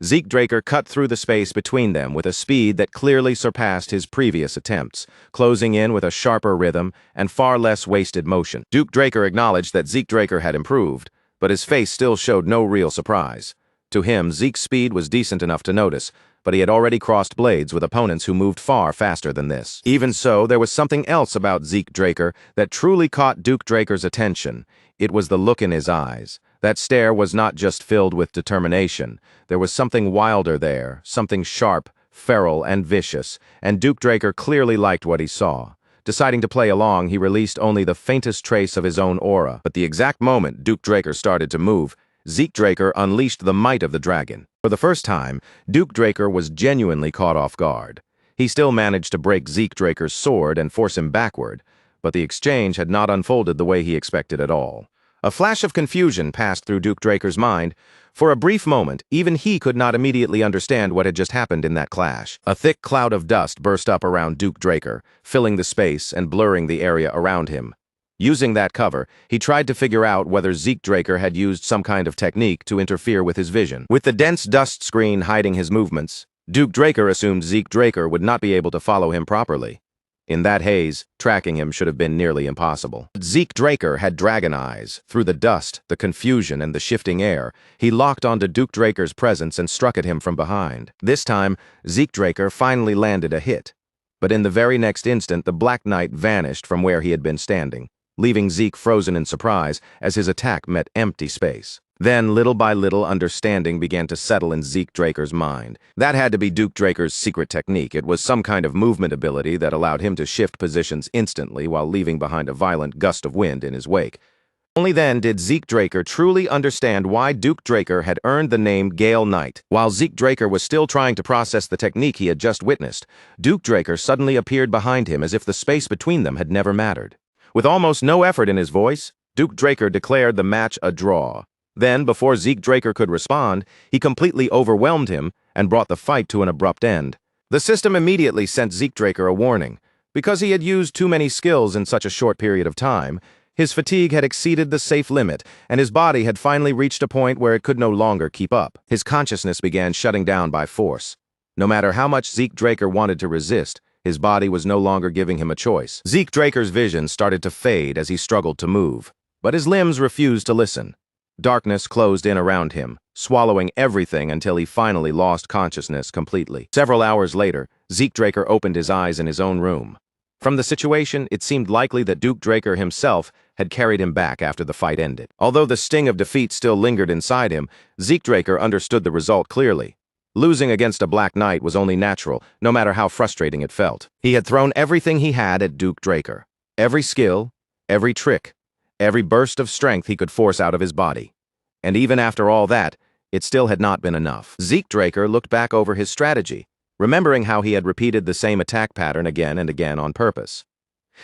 Zeke Draker cut through the space between them with a speed that clearly surpassed his previous attempts, closing in with a sharper rhythm and far less wasted motion. Duke Draker acknowledged that Zeke Draker had improved, but his face still showed no real surprise. To him, Zeke's speed was decent enough to notice, but he had already crossed blades with opponents who moved far faster than this. Even so, there was something else about Zeke Draker that truly caught Duke Draker's attention. It was the look in his eyes. That stare was not just filled with determination. There was something wilder there, something sharp, feral, and vicious, and Duke Draker clearly liked what he saw. Deciding to play along, he released only the faintest trace of his own aura. But the exact moment Duke Draker started to move, Zeke Draker unleashed the might of the dragon. For the first time, Duke Draker was genuinely caught off guard. He still managed to break Zeke Draker's sword and force him backward, but the exchange had not unfolded the way he expected at all. A flash of confusion passed through Duke Draker's mind. For a brief moment, even he could not immediately understand what had just happened in that clash. A thick cloud of dust burst up around Duke Draker, filling the space and blurring the area around him. Using that cover, he tried to figure out whether Zeke Draker had used some kind of technique to interfere with his vision. With the dense dust screen hiding his movements, Duke Draker assumed Zeke Draker would not be able to follow him properly. In that haze, tracking him should have been nearly impossible. Zeke Draker had dragon eyes. Through the dust, the confusion, and the shifting air, he locked onto Duke Draker's presence and struck at him from behind. This time, Zeke Draker finally landed a hit. But in the very next instant, the Black Knight vanished from where he had been standing, leaving Zeke frozen in surprise as his attack met empty space. Then, little by little, understanding began to settle in Zeke Draker's mind. That had to be Duke Draker's secret technique. It was some kind of movement ability that allowed him to shift positions instantly while leaving behind a violent gust of wind in his wake. Only then did Zeke Draker truly understand why Duke Draker had earned the name Gale Knight. While Zeke Draker was still trying to process the technique he had just witnessed, Duke Draker suddenly appeared behind him as if the space between them had never mattered. With almost no effort in his voice, Duke Draker declared the match a draw. Then, before Zeke Draker could respond, he completely overwhelmed him and brought the fight to an abrupt end. The system immediately sent Zeke Draker a warning. Because he had used too many skills in such a short period of time, his fatigue had exceeded the safe limit, and his body had finally reached a point where it could no longer keep up. His consciousness began shutting down by force. No matter how much Zeke Draker wanted to resist, his body was no longer giving him a choice. Zeke Draker's vision started to fade as he struggled to move, but his limbs refused to listen. Darkness closed in around him, swallowing everything until he finally lost consciousness completely. Several hours later, Zeke Draker opened his eyes in his own room. From the situation, it seemed likely that Duke Draker himself had carried him back after the fight ended. Although the sting of defeat still lingered inside him, Zeke Draker understood the result clearly. Losing against a Black Knight was only natural, no matter how frustrating it felt. He had thrown everything he had at Duke Draker. Every skill, every trick, every burst of strength he could force out of his body. And even after all that, it still had not been enough. Zeke Draker looked back over his strategy, remembering how he had repeated the same attack pattern again and again on purpose.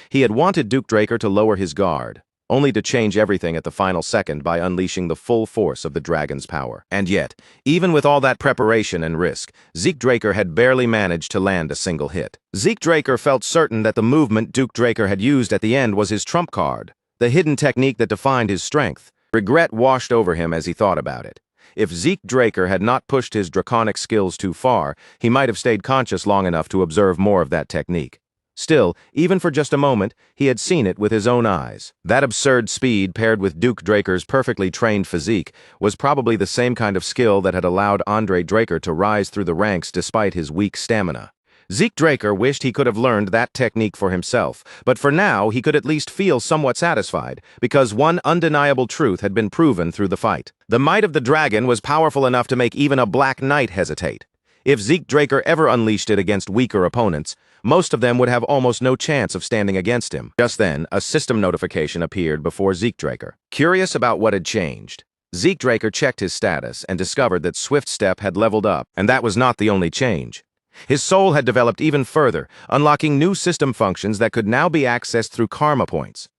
He had wanted Duke Draker to lower his guard, only to change everything at the final second by unleashing the full force of the dragon's power. And yet, even with all that preparation and risk, Zeke Draker had barely managed to land a single hit. Zeke Draker felt certain that the movement Duke Draker had used at the end was his trump card, the hidden technique that defined his strength. Regret washed over him as he thought about it. If Zeke Draker had not pushed his draconic skills too far, he might have stayed conscious long enough to observe more of that technique. Still, even for just a moment, he had seen it with his own eyes. That absurd speed paired with Duke Draker's perfectly trained physique was probably the same kind of skill that had allowed Andre Draker to rise through the ranks despite his weak stamina. Zeke Draker wished he could have learned that technique for himself, but for now he could at least feel somewhat satisfied, because one undeniable truth had been proven through the fight. The might of the dragon was powerful enough to make even a Black Knight hesitate. If Zeke Draker ever unleashed it against weaker opponents, most of them would have almost no chance of standing against him. Just then, a system notification appeared before Zeke Draker. Curious about what had changed, Zeke Draker checked his status and discovered that Swift Step had leveled up, and that was not the only change. His soul had developed even further, unlocking new system functions that could now be accessed through karma points.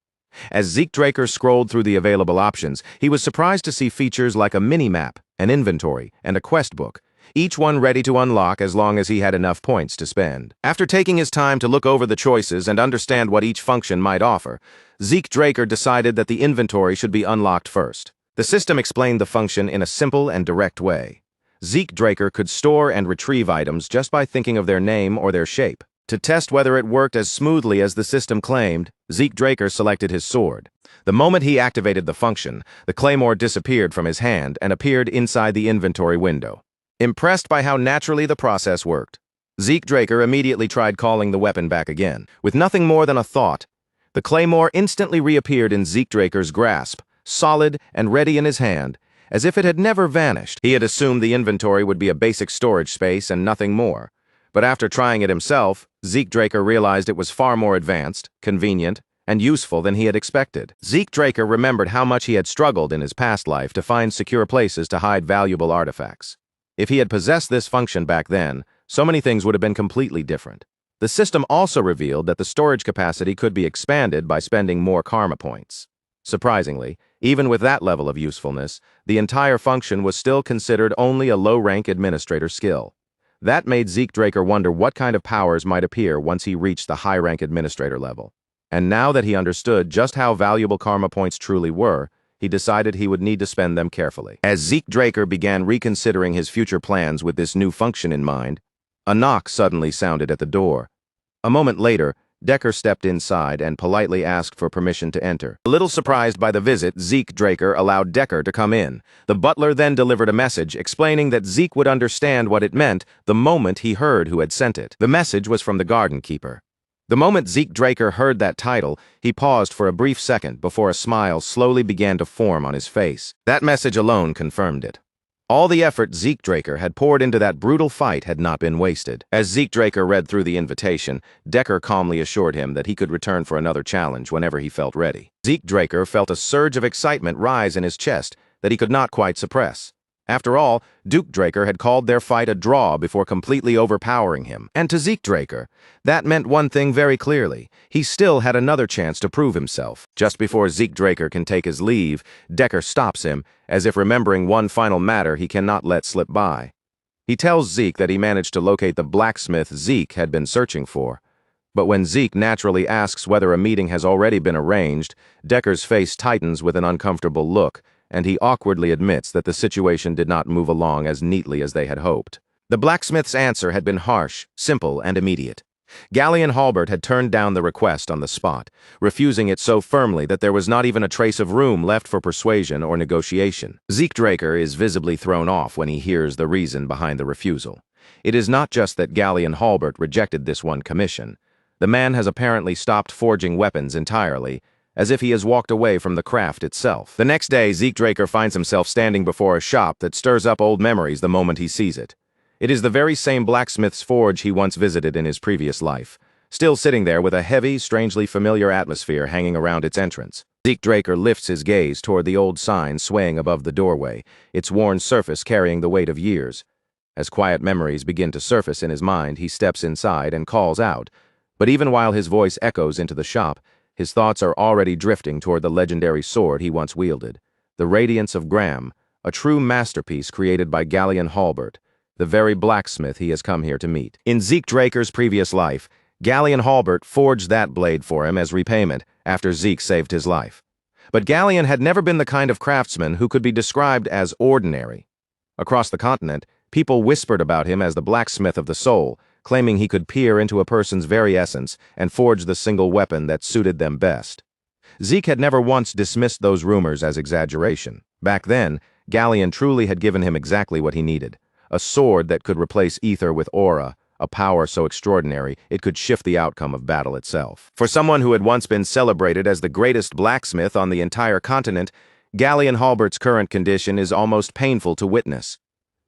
As Zeke Draker scrolled through the available options, he was surprised to see features like a mini-map, an inventory, and a quest book, each one ready to unlock as long as he had enough points to spend. After taking his time to look over the choices and understand what each function might offer, Zeke Draker decided that the inventory should be unlocked first. The system explained the function in a simple and direct way. Zeke Draker could store and retrieve items just by thinking of their name or their shape. To test whether it worked as smoothly as the system claimed, Zeke Draker selected his sword. The moment he activated the function, the claymore disappeared from his hand and appeared inside the inventory window. Impressed by how naturally the process worked, Zeke Draker immediately tried calling the weapon back again. With nothing more than a thought, the claymore instantly reappeared in Zeke Draker's grasp, solid and ready in his hand, as if it had never vanished. He had assumed the inventory would be a basic storage space and nothing more. But after trying it himself, Zeke Draker realized it was far more advanced, convenient, and useful than he had expected. Zeke Draker remembered how much he had struggled in his past life to find secure places to hide valuable artifacts. If he had possessed this function back then, so many things would have been completely different. The system also revealed that the storage capacity could be expanded by spending more karma points. Surprisingly, even with that level of usefulness, the entire function was still considered only a low-rank administrator skill. That made Zeke Draker wonder what kind of powers might appear once he reached the high-rank administrator level. And now that he understood just how valuable karma points truly were, he decided he would need to spend them carefully. As Zeke Draker began reconsidering his future plans with this new function in mind, a knock suddenly sounded at the door. A moment later, Decker stepped inside and politely asked for permission to enter. A little surprised by the visit, Zeke Draker allowed Decker to come in. The butler then delivered a message explaining that Zeke would understand what it meant the moment he heard who had sent it. The message was from the garden keeper. The moment Zeke Draker heard that title, he paused for a brief second before a smile slowly began to form on his face. That message alone confirmed it. All the effort Zeke Draker had poured into that brutal fight had not been wasted. As Zeke Draker read through the invitation, Decker calmly assured him that he could return for another challenge whenever he felt ready. Zeke Draker felt a surge of excitement rise in his chest that he could not quite suppress. After all, Duke Draker had called their fight a draw before completely overpowering him. And to Zeke Draker, that meant one thing very clearly. He still had another chance to prove himself. Just before Zeke Draker can take his leave, Decker stops him, as if remembering one final matter he cannot let slip by. He tells Zeke that he managed to locate the blacksmith Zeke had been searching for. But when Zeke naturally asks whether a meeting has already been arranged, Decker's face tightens with an uncomfortable look, and he awkwardly admits that the situation did not move along as neatly as they had hoped. The blacksmith's answer had been harsh, simple, and immediate. Galleon Halbert had turned down the request on the spot, refusing it so firmly that there was not even a trace of room left for persuasion or negotiation. Zeke Draker is visibly thrown off when he hears the reason behind the refusal. It is not just that Galleon Halbert rejected this one commission. The man has apparently stopped forging weapons entirely, as if he has walked away from the craft itself. The next day, Zeke Draker finds himself standing before a shop that stirs up old memories the moment he sees it. It is the very same blacksmith's forge he once visited in his previous life, still sitting there with a heavy, strangely familiar atmosphere hanging around its entrance. Zeke Draker lifts his gaze toward the old sign swaying above the doorway, its worn surface carrying the weight of years. As quiet memories begin to surface in his mind, he steps inside and calls out. But even while his voice echoes into the shop, his thoughts are already drifting toward the legendary sword he once wielded, the Radiance of Graham, a true masterpiece created by Galleon Halbert, the very blacksmith he has come here to meet. In Zeke Draker's previous life, Galleon Halbert forged that blade for him as repayment after Zeke saved his life. But Galleon had never been the kind of craftsman who could be described as ordinary. Across the continent, people whispered about him as the blacksmith of the soul, claiming he could peer into a person's very essence and forge the single weapon that suited them best. Zeke had never once dismissed those rumors as exaggeration. Back then, Galleon truly had given him exactly what he needed, a sword that could replace ether with aura, a power so extraordinary it could shift the outcome of battle itself. For someone who had once been celebrated as the greatest blacksmith on the entire continent, Galleon Halbert's current condition is almost painful to witness.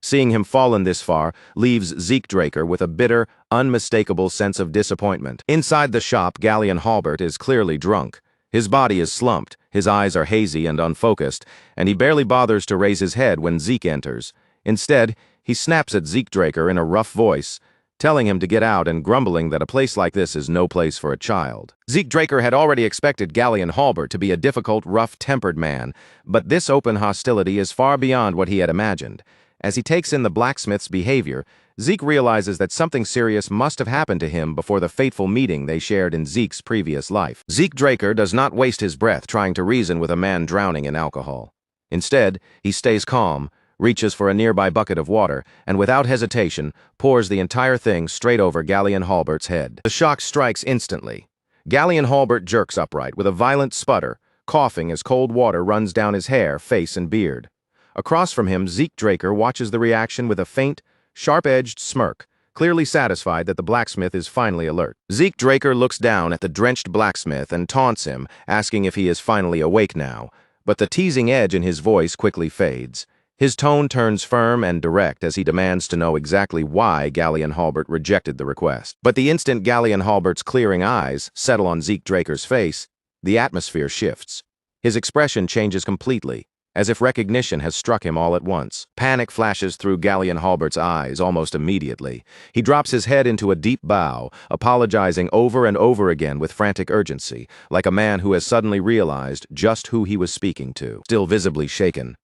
Seeing him fallen this far leaves Zeke Draker with a bitter, unmistakable sense of disappointment. Inside the shop, Galleon Halbert is clearly drunk. His body is slumped, his eyes are hazy and unfocused, and he barely bothers to raise his head when Zeke enters. Instead, he snaps at Zeke Draker in a rough voice, telling him to get out and grumbling that a place like this is no place for a child. Zeke Draker had already expected Galleon Halbert to be a difficult, rough-tempered man, but this open hostility is far beyond what he had imagined. As he takes in the blacksmith's behavior, Zeke realizes that something serious must have happened to him before the fateful meeting they shared in Zeke's previous life. Zeke Draker does not waste his breath trying to reason with a man drowning in alcohol. Instead, he stays calm, reaches for a nearby bucket of water, and without hesitation, pours the entire thing straight over Galleon Halbert's head. The shock strikes instantly. Galleon Halbert jerks upright with a violent sputter, coughing as cold water runs down his hair, face, and beard. Across from him, Zeke Draker watches the reaction with a faint, sharp-edged smirk, clearly satisfied that the blacksmith is finally alert. Zeke Draker looks down at the drenched blacksmith and taunts him, asking if he is finally awake now, but the teasing edge in his voice quickly fades. His tone turns firm and direct as he demands to know exactly why Galleon Halbert rejected the request. But the instant Galleon Halbert's clearing eyes settle on Zeke Draker's face, the atmosphere shifts. His expression changes completely. as if recognition has struck him all at once. Panic flashes through Galleon Halbert's eyes almost immediately. He drops his head into a deep bow, apologizing over and over again with frantic urgency, like a man who has suddenly realized just who he was speaking to. Still visibly shaken,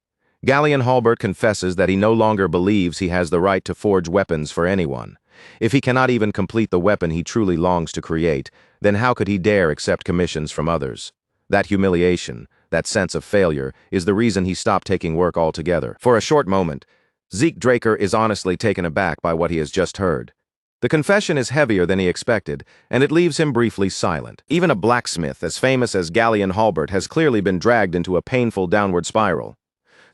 Galleon Halbert confesses that he no longer believes he has the right to forge weapons for anyone. If he cannot even complete the weapon he truly longs to create, then how could he dare accept commissions from others? That humiliation, that sense of failure, is the reason he stopped taking work altogether. For a short moment, Zeke Draker is honestly taken aback by what he has just heard. The confession is heavier than he expected, and it leaves him briefly silent. Even a blacksmith as famous as Galleon Halbert has clearly been dragged into a painful downward spiral.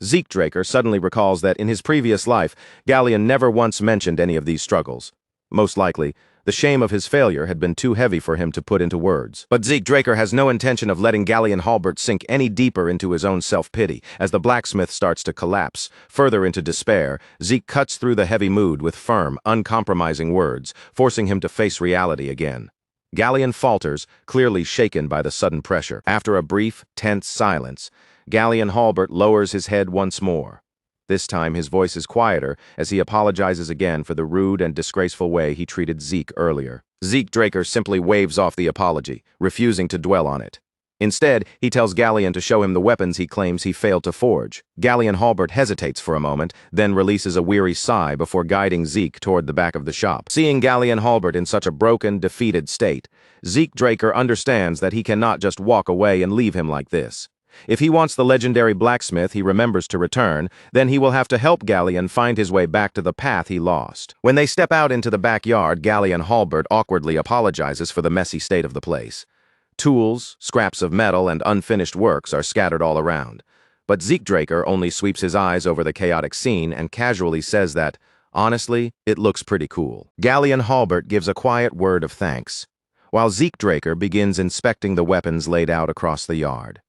Zeke Draker suddenly recalls that in his previous life, Galleon never once mentioned any of these struggles. Most likely, the shame of his failure had been too heavy for him to put into words. But Zeke Draker has no intention of letting Galleon Halbert sink any deeper into his own self-pity. As the blacksmith starts to collapse, further into despair, Zeke cuts through the heavy mood with firm, uncompromising words, forcing him to face reality again. Galleon falters, clearly shaken by the sudden pressure. After a brief, tense silence, Galleon Halbert lowers his head once more. This time his voice is quieter as he apologizes again for the rude and disgraceful way he treated Zeke earlier. Zeke Draker simply waves off the apology, refusing to dwell on it. Instead, he tells Galleon to show him the weapons he claims he failed to forge. Galleon Halbert hesitates for a moment, then releases a weary sigh before guiding Zeke toward the back of the shop. Seeing Galleon Halbert in such a broken, defeated state, Zeke Draker understands that he cannot just walk away and leave him like this. If he wants the legendary blacksmith he remembers to return, then he will have to help Galleon find his way back to the path he lost. When they step out into the backyard, Galleon Halbert awkwardly apologizes for the messy state of the place. Tools, scraps of metal, and unfinished works are scattered all around. But Zeke Draker only sweeps his eyes over the chaotic scene and casually says that, honestly, it looks pretty cool. Galleon Halbert gives a quiet word of thanks, while Zeke Draker begins inspecting the weapons laid out across the yard.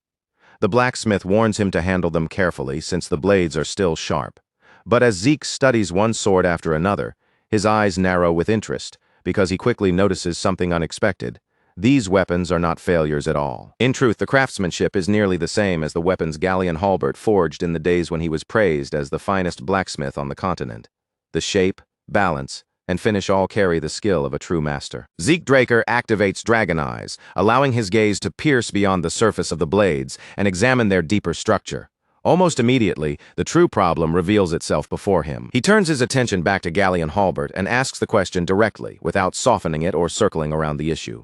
The blacksmith warns him to handle them carefully since the blades are still sharp. But as Zeke studies one sword after another, his eyes narrow with interest because he quickly notices something unexpected. These weapons are not failures at all. In truth, the craftsmanship is nearly the same as the weapons Galleon Halbert forged in the days when he was praised as the finest blacksmith on the continent. The shape, balance, and finish all carry the skill of a true master. Zeke Draker activates Dragon Eyes, allowing his gaze to pierce beyond the surface of the blades and examine their deeper structure. Almost immediately, the true problem reveals itself before him. He turns his attention back to Galleon Halbert and asks the question directly, without softening it or circling around the issue.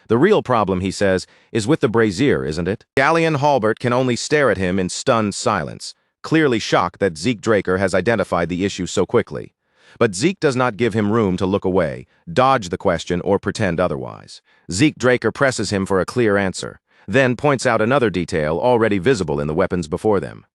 The real problem, he says, is with the brazier, isn't it? Galleon Halbert can only stare at him in stunned silence, clearly shocked that Zeke Draker has identified the issue so quickly. But Zeke does not give him room to look away, dodge the question, or pretend otherwise. Zeke Draker presses him for a clear answer, then points out another detail already visible in the weapons before them.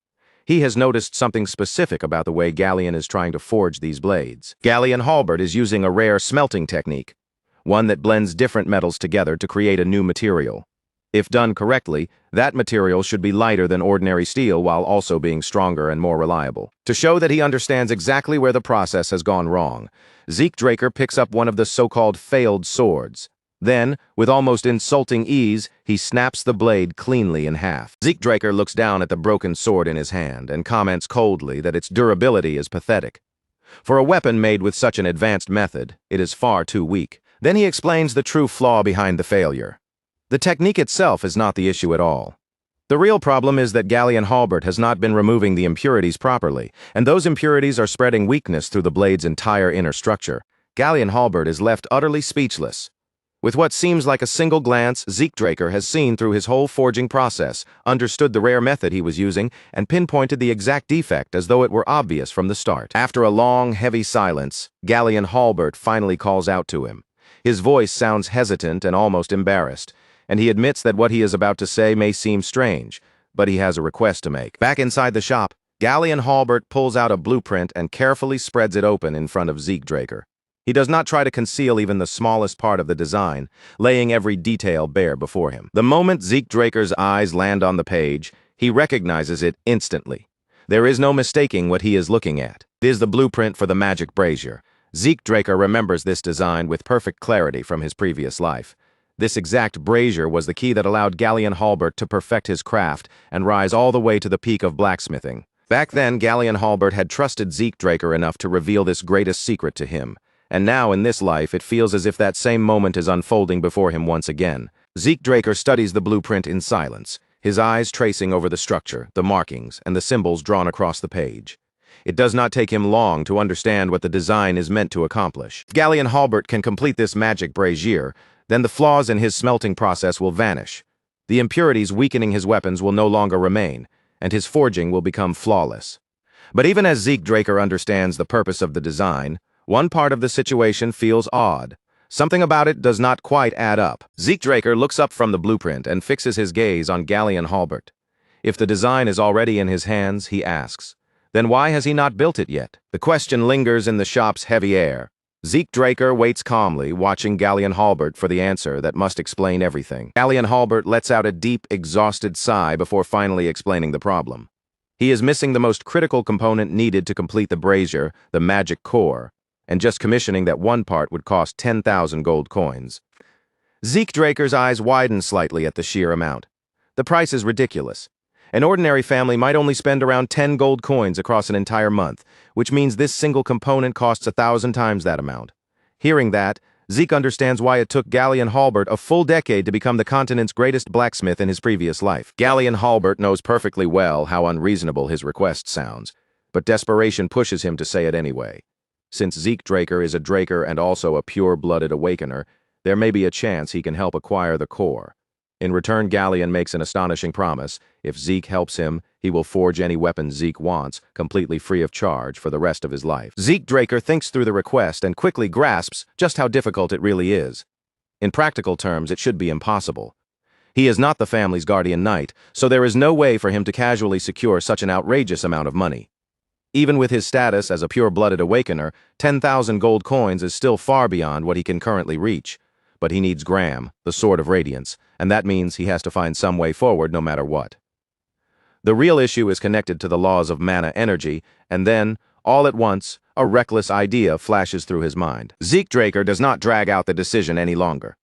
He has noticed something specific about the way Galleon is trying to forge these blades. Galleon Halbert is using a rare smelting technique, one that blends different metals together to create a new material. If done correctly, that material should be lighter than ordinary steel while also being stronger and more reliable. To show that he understands exactly where the process has gone wrong, Zeke Draker picks up one of the so-called failed swords. Then, with almost insulting ease, he snaps the blade cleanly in half. Zeke Draker looks down at the broken sword in his hand and comments coldly that its durability is pathetic. For a weapon made with such an advanced method, it is far too weak. Then he explains the true flaw behind the failure. The technique itself is not the issue at all. The real problem is that Galleon Halbert has not been removing the impurities properly, and those impurities are spreading weakness through the blade's entire inner structure. Galleon Halbert is left utterly speechless. With what seems like a single glance, Zeke Draker has seen through his whole forging process, understood the rare method he was using, and pinpointed the exact defect as though it were obvious from the start. After a long, heavy silence, Galleon Halbert finally calls out to him. His voice sounds hesitant and almost embarrassed, and he admits that what he is about to say may seem strange, but he has a request to make. Back inside the shop, Galleon Halbert pulls out a blueprint and carefully spreads it open in front of Zeke Draker. He does not try to conceal even the smallest part of the design, laying every detail bare before him. The moment Zeke Draker's eyes land on the page, he recognizes it instantly. There is no mistaking what he is looking at. It is the blueprint for the magic brazier. Zeke Draker remembers this design with perfect clarity from his previous life. This exact brazier was the key that allowed Galleon Halbert to perfect his craft and rise all the way to the peak of blacksmithing. Back then, Galleon Halbert had trusted Zeke Draker enough to reveal this greatest secret to him. And now, in this life, it feels as if that same moment is unfolding before him once again. Zeke Draker studies the blueprint in silence, his eyes tracing over the structure, the markings, and the symbols drawn across the page. It does not take him long to understand what the design is meant to accomplish. If Galleon Halbert can complete this magic brazier, then the flaws in his smelting process will vanish. The impurities weakening his weapons will no longer remain, and his forging will become flawless. But even as Zeke Draker understands the purpose of the design, one part of the situation feels odd. Something about it does not quite add up. Zeke Draker looks up from the blueprint and fixes his gaze on Galleon Halbert. If the design is already in his hands, he asks, then why has he not built it yet? The question lingers in the shop's heavy air. Zeke Draker waits calmly, watching Galleon Halbert for the answer that must explain everything. Galleon Halbert lets out a deep, exhausted sigh before finally explaining the problem. He is missing the most critical component needed to complete the brazier, the magic core, and just commissioning that one part would cost 10,000 gold coins. Zeke Draker's eyes widen slightly at the sheer amount. The price is ridiculous. An ordinary family might only spend around 10 gold coins across an entire month, which means this single component costs 1,000 times that amount. Hearing that, Zeke understands why it took Galleon Halbert a full decade to become the continent's greatest blacksmith in his previous life. Galleon Halbert knows perfectly well how unreasonable his request sounds, but desperation pushes him to say it anyway. Since Zeke Draker is a Draker and also a pure-blooded awakener, there may be a chance he can help acquire the core. In return, Galleon makes an astonishing promise. If Zeke helps him, he will forge any weapon Zeke wants, completely free of charge, for the rest of his life. Zeke Draker thinks through the request and quickly grasps just how difficult it really is. In practical terms, it should be impossible. He is not the family's guardian knight, so there is no way for him to casually secure such an outrageous amount of money. Even with his status as a pure-blooded awakener, 10,000 gold coins is still far beyond what he can currently reach. But he needs Graham, the Sword of Radiance, and that means he has to find some way forward no matter what. The real issue is connected to the laws of mana energy, and then, all at once, a reckless idea flashes through his mind. Zeke Draker does not drag out the decision any longer.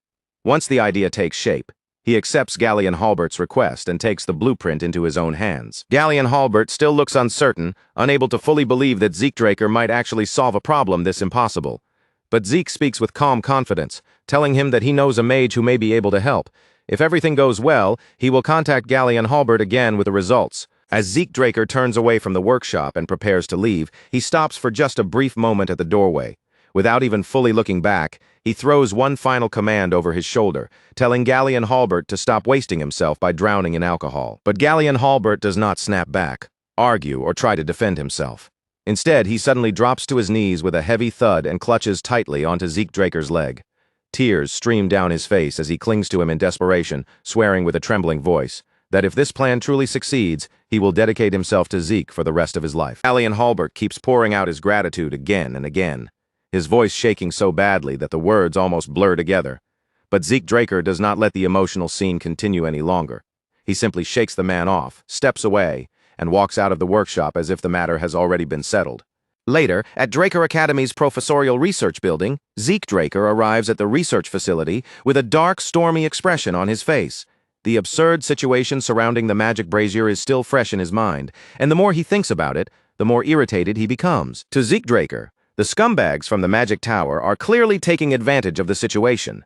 Once the idea takes shape, he accepts Galleon Halbert's request and takes the blueprint into his own hands. Galleon Halbert still looks uncertain, unable to fully believe that Zeke Draker might actually solve a problem this impossible. But Zeke speaks with calm confidence, telling him that he knows a mage who may be able to help. If everything goes well, he will contact Galleon Halbert again with the results. As Zeke Draker turns away from the workshop and prepares to leave, he stops for just a brief moment at the doorway. Without even fully looking back, he throws one final command over his shoulder, telling Galleon Halbert to stop wasting himself by drowning in alcohol. But Galleon Halbert does not snap back, argue, or try to defend himself. Instead, he suddenly drops to his knees with a heavy thud and clutches tightly onto Zeke Draker's leg. Tears stream down his face as he clings to him in desperation, swearing with a trembling voice that if this plan truly succeeds, he will dedicate himself to Zeke for the rest of his life. Galleon Halbert keeps pouring out his gratitude again and again, his voice shaking so badly that the words almost blur together. But Zeke Draker does not let the emotional scene continue any longer. He simply shakes the man off, steps away, and walks out of the workshop as if the matter has already been settled. Later, at Draker Academy's professorial research building, Zeke Draker arrives at the research facility with a dark, stormy expression on his face. The absurd situation surrounding the magic brazier is still fresh in his mind, and the more he thinks about it, the more irritated he becomes. To Zeke Draker, the scumbags from the Magic Tower are clearly taking advantage of the situation.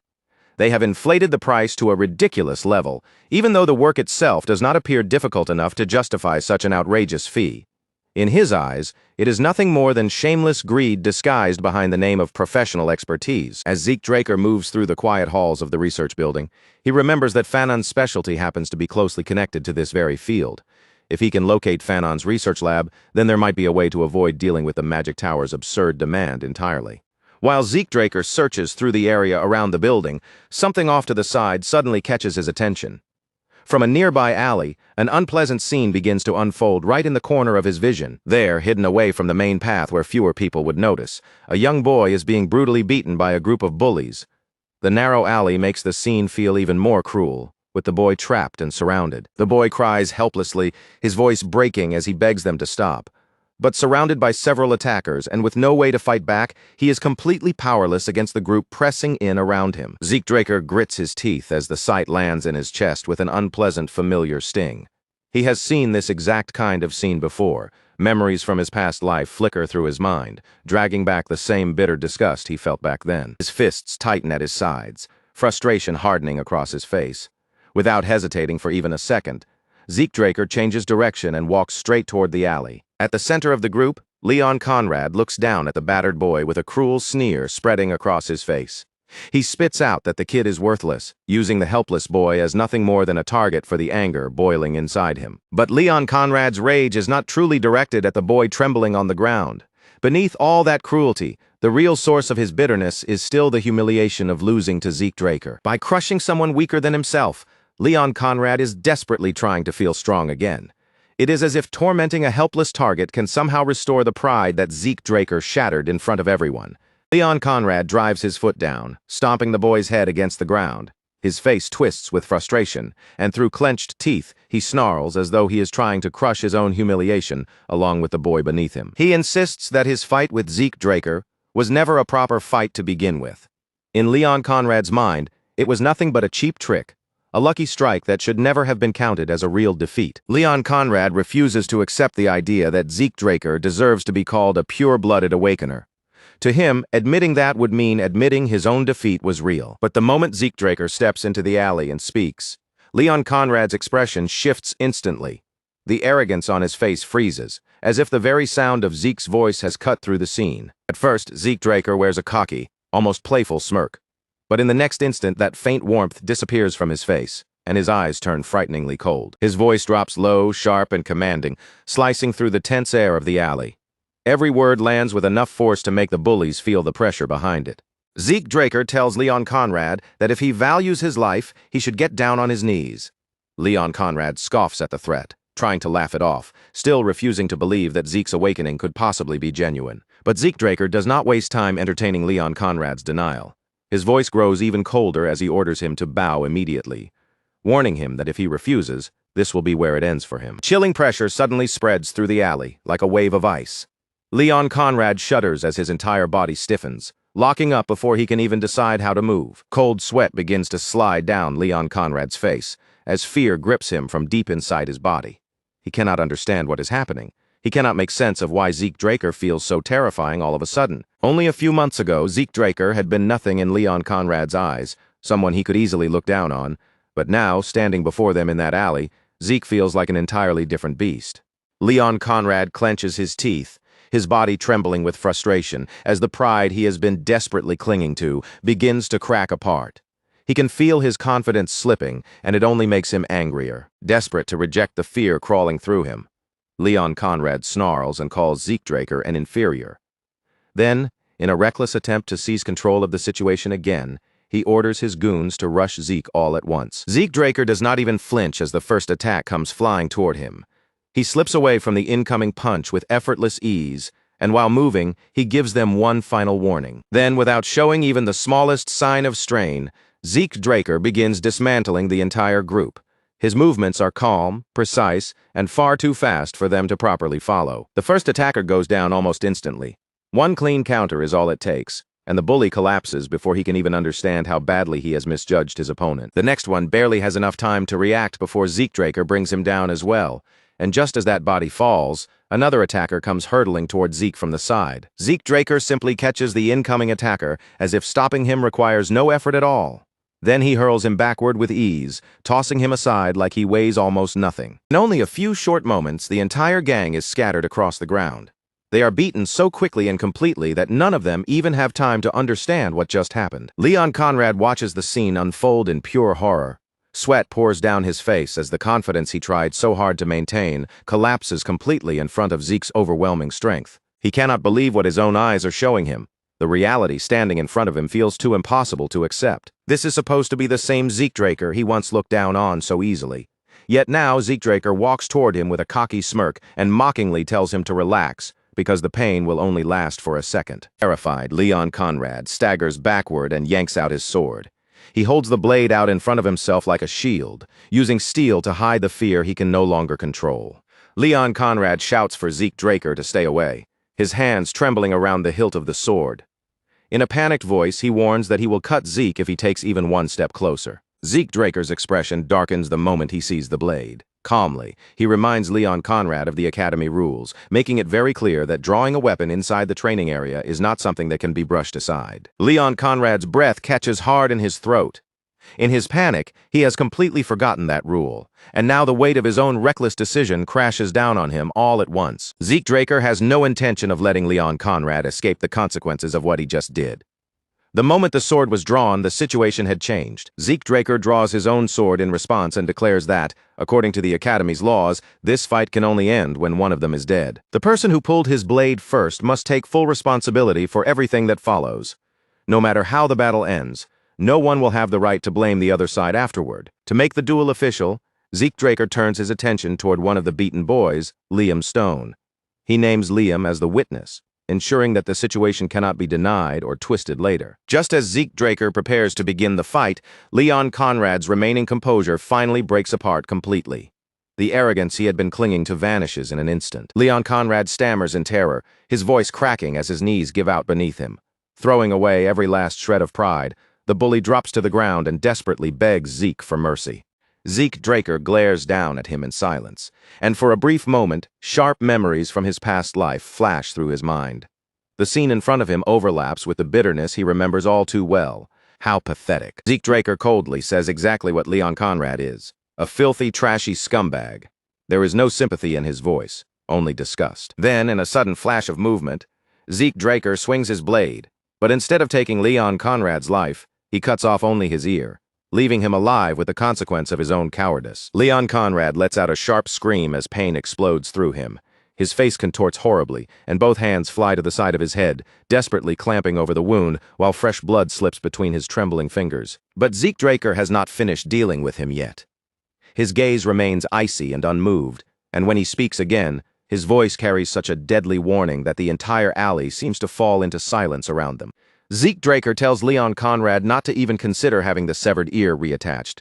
They have inflated the price to a ridiculous level, even though the work itself does not appear difficult enough to justify such an outrageous fee. In his eyes, it is nothing more than shameless greed disguised behind the name of professional expertise. As Zeke Draker moves through the quiet halls of the research building, he remembers that Fanon's specialty happens to be closely connected to this very field. If he can locate Fanon's research lab, then there might be a way to avoid dealing with the Magic Tower's absurd demand entirely. While Zeke Draker searches through the area around the building, something off to the side suddenly catches his attention. From a nearby alley, an unpleasant scene begins to unfold right in the corner of his vision. There, hidden away from the main path where fewer people would notice, a young boy is being brutally beaten by a group of bullies. The narrow alley makes the scene feel even more cruel, with the boy trapped and surrounded. The boy cries helplessly, his voice breaking as he begs them to stop. But surrounded by several attackers and with no way to fight back, he is completely powerless against the group pressing in around him. Zeke Draker grits his teeth as the sight lands in his chest with an unpleasant, familiar sting. He has seen this exact kind of scene before. Memories from his past life flicker through his mind, dragging back the same bitter disgust he felt back then. His fists tighten at his sides, frustration hardening across his face. Without hesitating for even a second, Zeke Draker changes direction and walks straight toward the alley. At the center of the group, Leon Conrad looks down at the battered boy with a cruel sneer spreading across his face. He spits out that the kid is worthless, using the helpless boy as nothing more than a target for the anger boiling inside him. But Leon Conrad's rage is not truly directed at the boy trembling on the ground. Beneath all that cruelty, the real source of his bitterness is still the humiliation of losing to Zeke Draker. By crushing someone weaker than himself, Leon Conrad is desperately trying to feel strong again. It is as if tormenting a helpless target can somehow restore the pride that Zeke Draker shattered in front of everyone. Leon Conrad drives his foot down, stomping the boy's head against the ground. His face twists with frustration, and through clenched teeth, he snarls as though he is trying to crush his own humiliation along with the boy beneath him. He insists that his fight with Zeke Draker was never a proper fight to begin with. In Leon Conrad's mind, it was nothing but a cheap trick, a lucky strike that should never have been counted as a real defeat. Leon Conrad refuses to accept the idea that Zeke Draker deserves to be called a pure-blooded awakener. To him, admitting that would mean admitting his own defeat was real. But the moment Zeke Draker steps into the alley and speaks, Leon Conrad's expression shifts instantly. The arrogance on his face freezes, as if the very sound of Zeke's voice has cut through the scene. At first, Zeke Draker wears a cocky, almost playful smirk. But in the next instant, that faint warmth disappears from his face, and his eyes turn frighteningly cold. His voice drops low, sharp, and commanding, slicing through the tense air of the alley. Every word lands with enough force to make the bullies feel the pressure behind it. Zeke Draker tells Leon Conrad that if he values his life, he should get down on his knees. Leon Conrad scoffs at the threat, trying to laugh it off, still refusing to believe that Zeke's awakening could possibly be genuine. But Zeke Draker does not waste time entertaining Leon Conrad's denial. His voice grows even colder as he orders him to bow immediately, warning him that if he refuses, this will be where it ends for him. Chilling pressure suddenly spreads through the alley, like a wave of ice. Leon Conrad shudders as his entire body stiffens, locking up before he can even decide how to move. Cold sweat begins to slide down Leon Conrad's face, as fear grips him from deep inside his body. He cannot understand what is happening. He cannot make sense of why Zeke Draker feels so terrifying all of a sudden. Only a few months ago, Zeke Draker had been nothing in Leon Conrad's eyes, someone he could easily look down on, but now, standing before them in that alley, Zeke feels like an entirely different beast. Leon Conrad clenches his teeth, his body trembling with frustration, as the pride he has been desperately clinging to begins to crack apart. He can feel his confidence slipping, and it only makes him angrier, desperate to reject the fear crawling through him. Leon Conrad snarls and calls Zeke Draker an inferior. Then, in a reckless attempt to seize control of the situation again, he orders his goons to rush Zeke all at once. Zeke Draker does not even flinch as the first attack comes flying toward him. He slips away from the incoming punch with effortless ease, and while moving, he gives them one final warning. Then, without showing even the smallest sign of strain, Zeke Draker begins dismantling the entire group. His movements are calm, precise, and far too fast for them to properly follow. The first attacker goes down almost instantly. One clean counter is all it takes, and the bully collapses before he can even understand how badly he has misjudged his opponent. The next one barely has enough time to react before Zeke Draker brings him down as well, and just as that body falls, another attacker comes hurtling toward Zeke from the side. Zeke Draker simply catches the incoming attacker as if stopping him requires no effort at all. Then he hurls him backward with ease, tossing him aside like he weighs almost nothing. In only a few short moments, the entire gang is scattered across the ground. They are beaten so quickly and completely that none of them even have time to understand what just happened. Leon Conrad watches the scene unfold in pure horror. Sweat pours down his face as the confidence he tried so hard to maintain collapses completely in front of Zeke's overwhelming strength. He cannot believe what his own eyes are showing him. The reality standing in front of him feels too impossible to accept. This is supposed to be the same Zeke Draker he once looked down on so easily. Yet now Zeke Draker walks toward him with a cocky smirk and mockingly tells him to relax, because the pain will only last for a second. Terrified, Leon Conrad staggers backward and yanks out his sword. He holds the blade out in front of himself like a shield, using steel to hide the fear he can no longer control. Leon Conrad shouts for Zeke Draker to stay away, his hands trembling around the hilt of the sword. In a panicked voice, he warns that he will cut Zeke if he takes even one step closer. Zeke Draker's expression darkens the moment he sees the blade. Calmly, he reminds Leon Conrad of the Academy rules, making it very clear that drawing a weapon inside the training area is not something that can be brushed aside. Leon Conrad's breath catches hard in his throat. In his panic, he has completely forgotten that rule, and now the weight of his own reckless decision crashes down on him all at once. Zeke Draker has no intention of letting Leon Conrad escape the consequences of what he just did. The moment the sword was drawn, the situation had changed. Zeke Draker draws his own sword in response and declares that, according to the Academy's laws, this fight can only end when one of them is dead. The person who pulled his blade first must take full responsibility for everything that follows. No matter how the battle ends, no one will have the right to blame the other side afterward. To make the duel official, Zeke Draker turns his attention toward one of the beaten boys, Liam Stone. He names Liam as the witness, ensuring that the situation cannot be denied or twisted later. Just as Zeke Draker prepares to begin the fight, Leon Conrad's remaining composure finally breaks apart completely. The arrogance he had been clinging to vanishes in an instant. Leon Conrad stammers in terror, his voice cracking as his knees give out beneath him. Throwing away every last shred of pride, the bully drops to the ground and desperately begs Zeke for mercy. Zeke Draker glares down at him in silence, and for a brief moment, sharp memories from his past life flash through his mind. The scene in front of him overlaps with the bitterness he remembers all too well. How pathetic. Zeke Draker coldly says exactly what Leon Conrad is: a filthy, trashy scumbag. There is no sympathy in his voice, only disgust. Then, in a sudden flash of movement, Zeke Draker swings his blade, but instead of taking Leon Conrad's life, he cuts off only his ear, leaving him alive with the consequence of his own cowardice. Leon Conrad lets out a sharp scream as pain explodes through him. His face contorts horribly, and both hands fly to the side of his head, desperately clamping over the wound while fresh blood slips between his trembling fingers. But Zeke Draker has not finished dealing with him yet. His gaze remains icy and unmoved, and when he speaks again, his voice carries such a deadly warning that the entire alley seems to fall into silence around them. Zeke Draker tells Leon Conrad not to even consider having the severed ear reattached.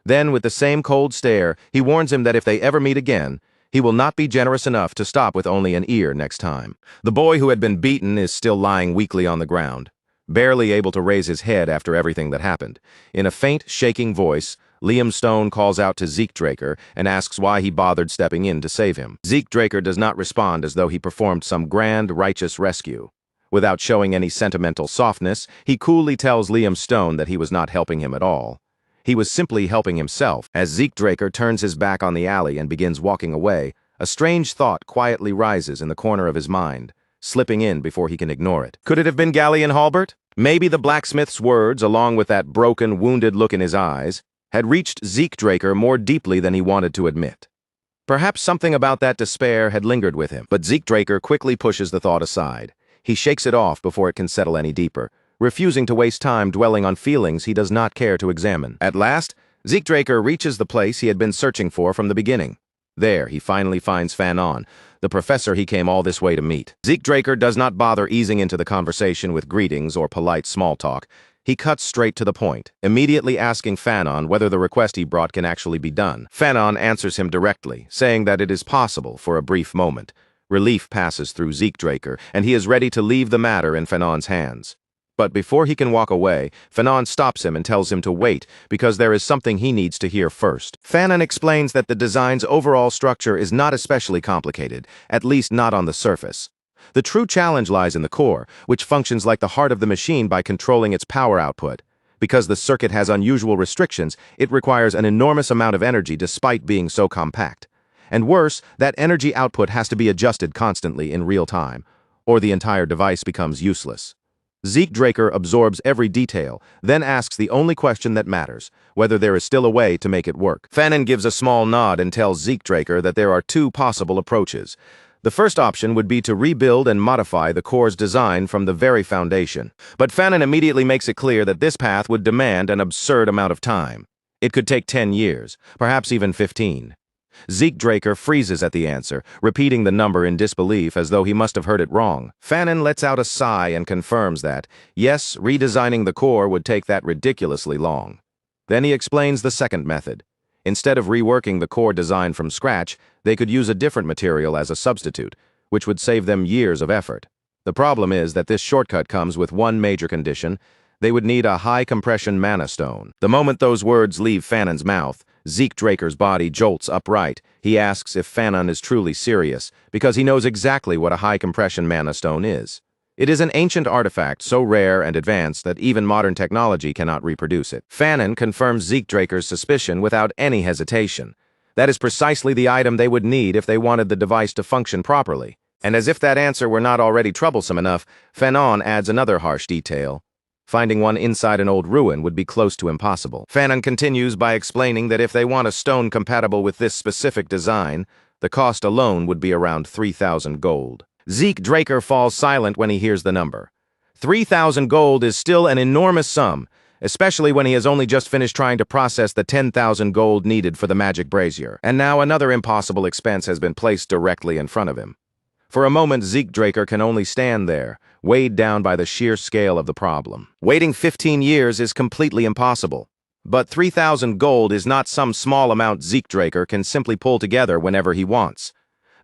Then, with the same cold stare, he warns him that if they ever meet again, he will not be generous enough to stop with only an ear next time. The boy who had been beaten is still lying weakly on the ground, barely able to raise his head after everything that happened. In a faint, shaking voice, Liam Stone calls out to Zeke Draker and asks why he bothered stepping in to save him. Zeke Draker does not respond as though he performed some grand, righteous rescue. Without showing any sentimental softness, he coolly tells Liam Stone that he was not helping him at all. He was simply helping himself. As Zeke Draker turns his back on the alley and begins walking away, a strange thought quietly rises in the corner of his mind, slipping in before he can ignore it. Could it have been Gallion Halbert? Maybe the blacksmith's words, along with that broken, wounded look in his eyes, had reached Zeke Draker more deeply than he wanted to admit. Perhaps something about that despair had lingered with him, but Zeke Draker quickly pushes the thought aside. He shakes it off before it can settle any deeper, refusing to waste time dwelling on feelings he does not care to examine. At last, Zeke Draker reaches the place he had been searching for from the beginning. There, he finally finds Fanon, the professor he came all this way to meet. Zeke Draker does not bother easing into the conversation with greetings or polite small talk. He cuts straight to the point, immediately asking Fanon whether the request he brought can actually be done. Fanon answers him directly, saying that it is possible for a brief moment. Relief passes through Zeke Draker, and he is ready to leave the matter in Fanon's hands. But before he can walk away, Fanon stops him and tells him to wait, because there is something he needs to hear first. Fanon explains that the design's overall structure is not especially complicated, at least not on the surface. The true challenge lies in the core, which functions like the heart of the machine by controlling its power output. Because the circuit has unusual restrictions, it requires an enormous amount of energy despite being so compact. And worse, that energy output has to be adjusted constantly in real time, or the entire device becomes useless. Zeke Draker absorbs every detail, then asks the only question that matters, whether there is still a way to make it work. Fanon gives a small nod and tells Zeke Draker that there are two possible approaches. The first option would be to rebuild and modify the core's design from the very foundation. But Fanon immediately makes it clear that this path would demand an absurd amount of time. It could take 10 years, perhaps even 15. Zeke Draker freezes at the answer, repeating the number in disbelief as though he must have heard it wrong. Fanon lets out a sigh and confirms that, yes, redesigning the core would take that ridiculously long. Then he explains the second method. Instead of reworking the core design from scratch, they could use a different material as a substitute, which would save them years of effort. The problem is that this shortcut comes with one major condition: they would need a high-compression mana stone. The moment those words leave Fanon's mouth, Zeke Draker's body jolts upright. He asks if Fanon is truly serious, because he knows exactly what a high-compression mana stone is. It is an ancient artifact so rare and advanced that even modern technology cannot reproduce it. Fanon confirms Zeke Draker's suspicion without any hesitation. That is precisely the item they would need if they wanted the device to function properly. And as if that answer were not already troublesome enough, Fanon adds another harsh detail. Finding one inside an old ruin would be close to impossible. Fanon continues by explaining that if they want a stone compatible with this specific design, the cost alone would be around 3,000 gold. Zeke Draker falls silent when he hears the number. 3,000 gold is still an enormous sum, especially when he has only just finished trying to process the 10,000 gold needed for the magic brazier. And now another impossible expense has been placed directly in front of him. For a moment, Zeke Draker can only stand there, weighed down by the sheer scale of the problem. Waiting 15 years is completely impossible. But 3,000 gold is not some small amount Zeke Draker can simply pull together whenever he wants.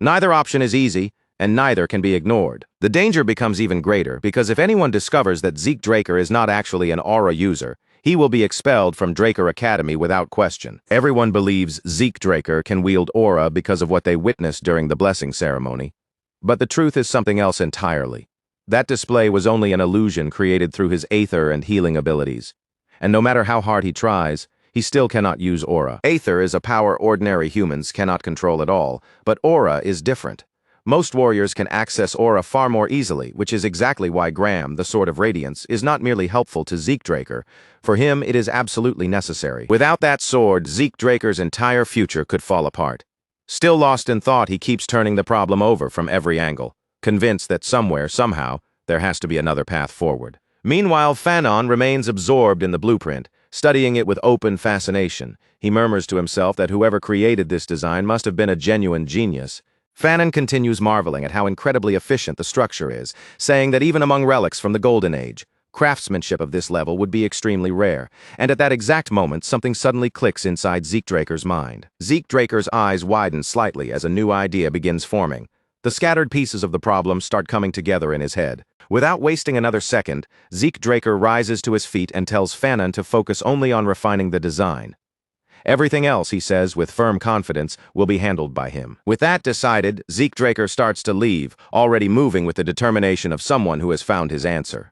Neither option is easy, and neither can be ignored. The danger becomes even greater because if anyone discovers that Zeke Draker is not actually an aura user, he will be expelled from Draker Academy without question. Everyone believes Zeke Draker can wield aura because of what they witnessed during the blessing ceremony. But the truth is something else entirely. That display was only an illusion created through his aether and healing abilities. And no matter how hard he tries, he still cannot use aura. Aether is a power ordinary humans cannot control at all, but aura is different. Most warriors can access aura far more easily, which is exactly why Graham, the Sword of Radiance, is not merely helpful to Zeke Draker. For him, it is absolutely necessary. Without that sword, Zeke Draker's entire future could fall apart. Still lost in thought, he keeps turning the problem over from every angle, convinced that somewhere, somehow, there has to be another path forward. Meanwhile, Fanon remains absorbed in the blueprint, studying it with open fascination. He murmurs to himself that whoever created this design must have been a genuine genius. Fanon continues marveling at how incredibly efficient the structure is, saying that even among relics from the Golden Age, craftsmanship of this level would be extremely rare, and at that exact moment something suddenly clicks inside Zeke Draker's mind. Zeke Draker's eyes widen slightly as a new idea begins forming. The scattered pieces of the problem start coming together in his head. Without wasting another second, Zeke Draker rises to his feet and tells Fanon to focus only on refining the design. Everything else, he says with firm confidence, will be handled by him. With that decided, Zeke Draker starts to leave, already moving with the determination of someone who has found his answer.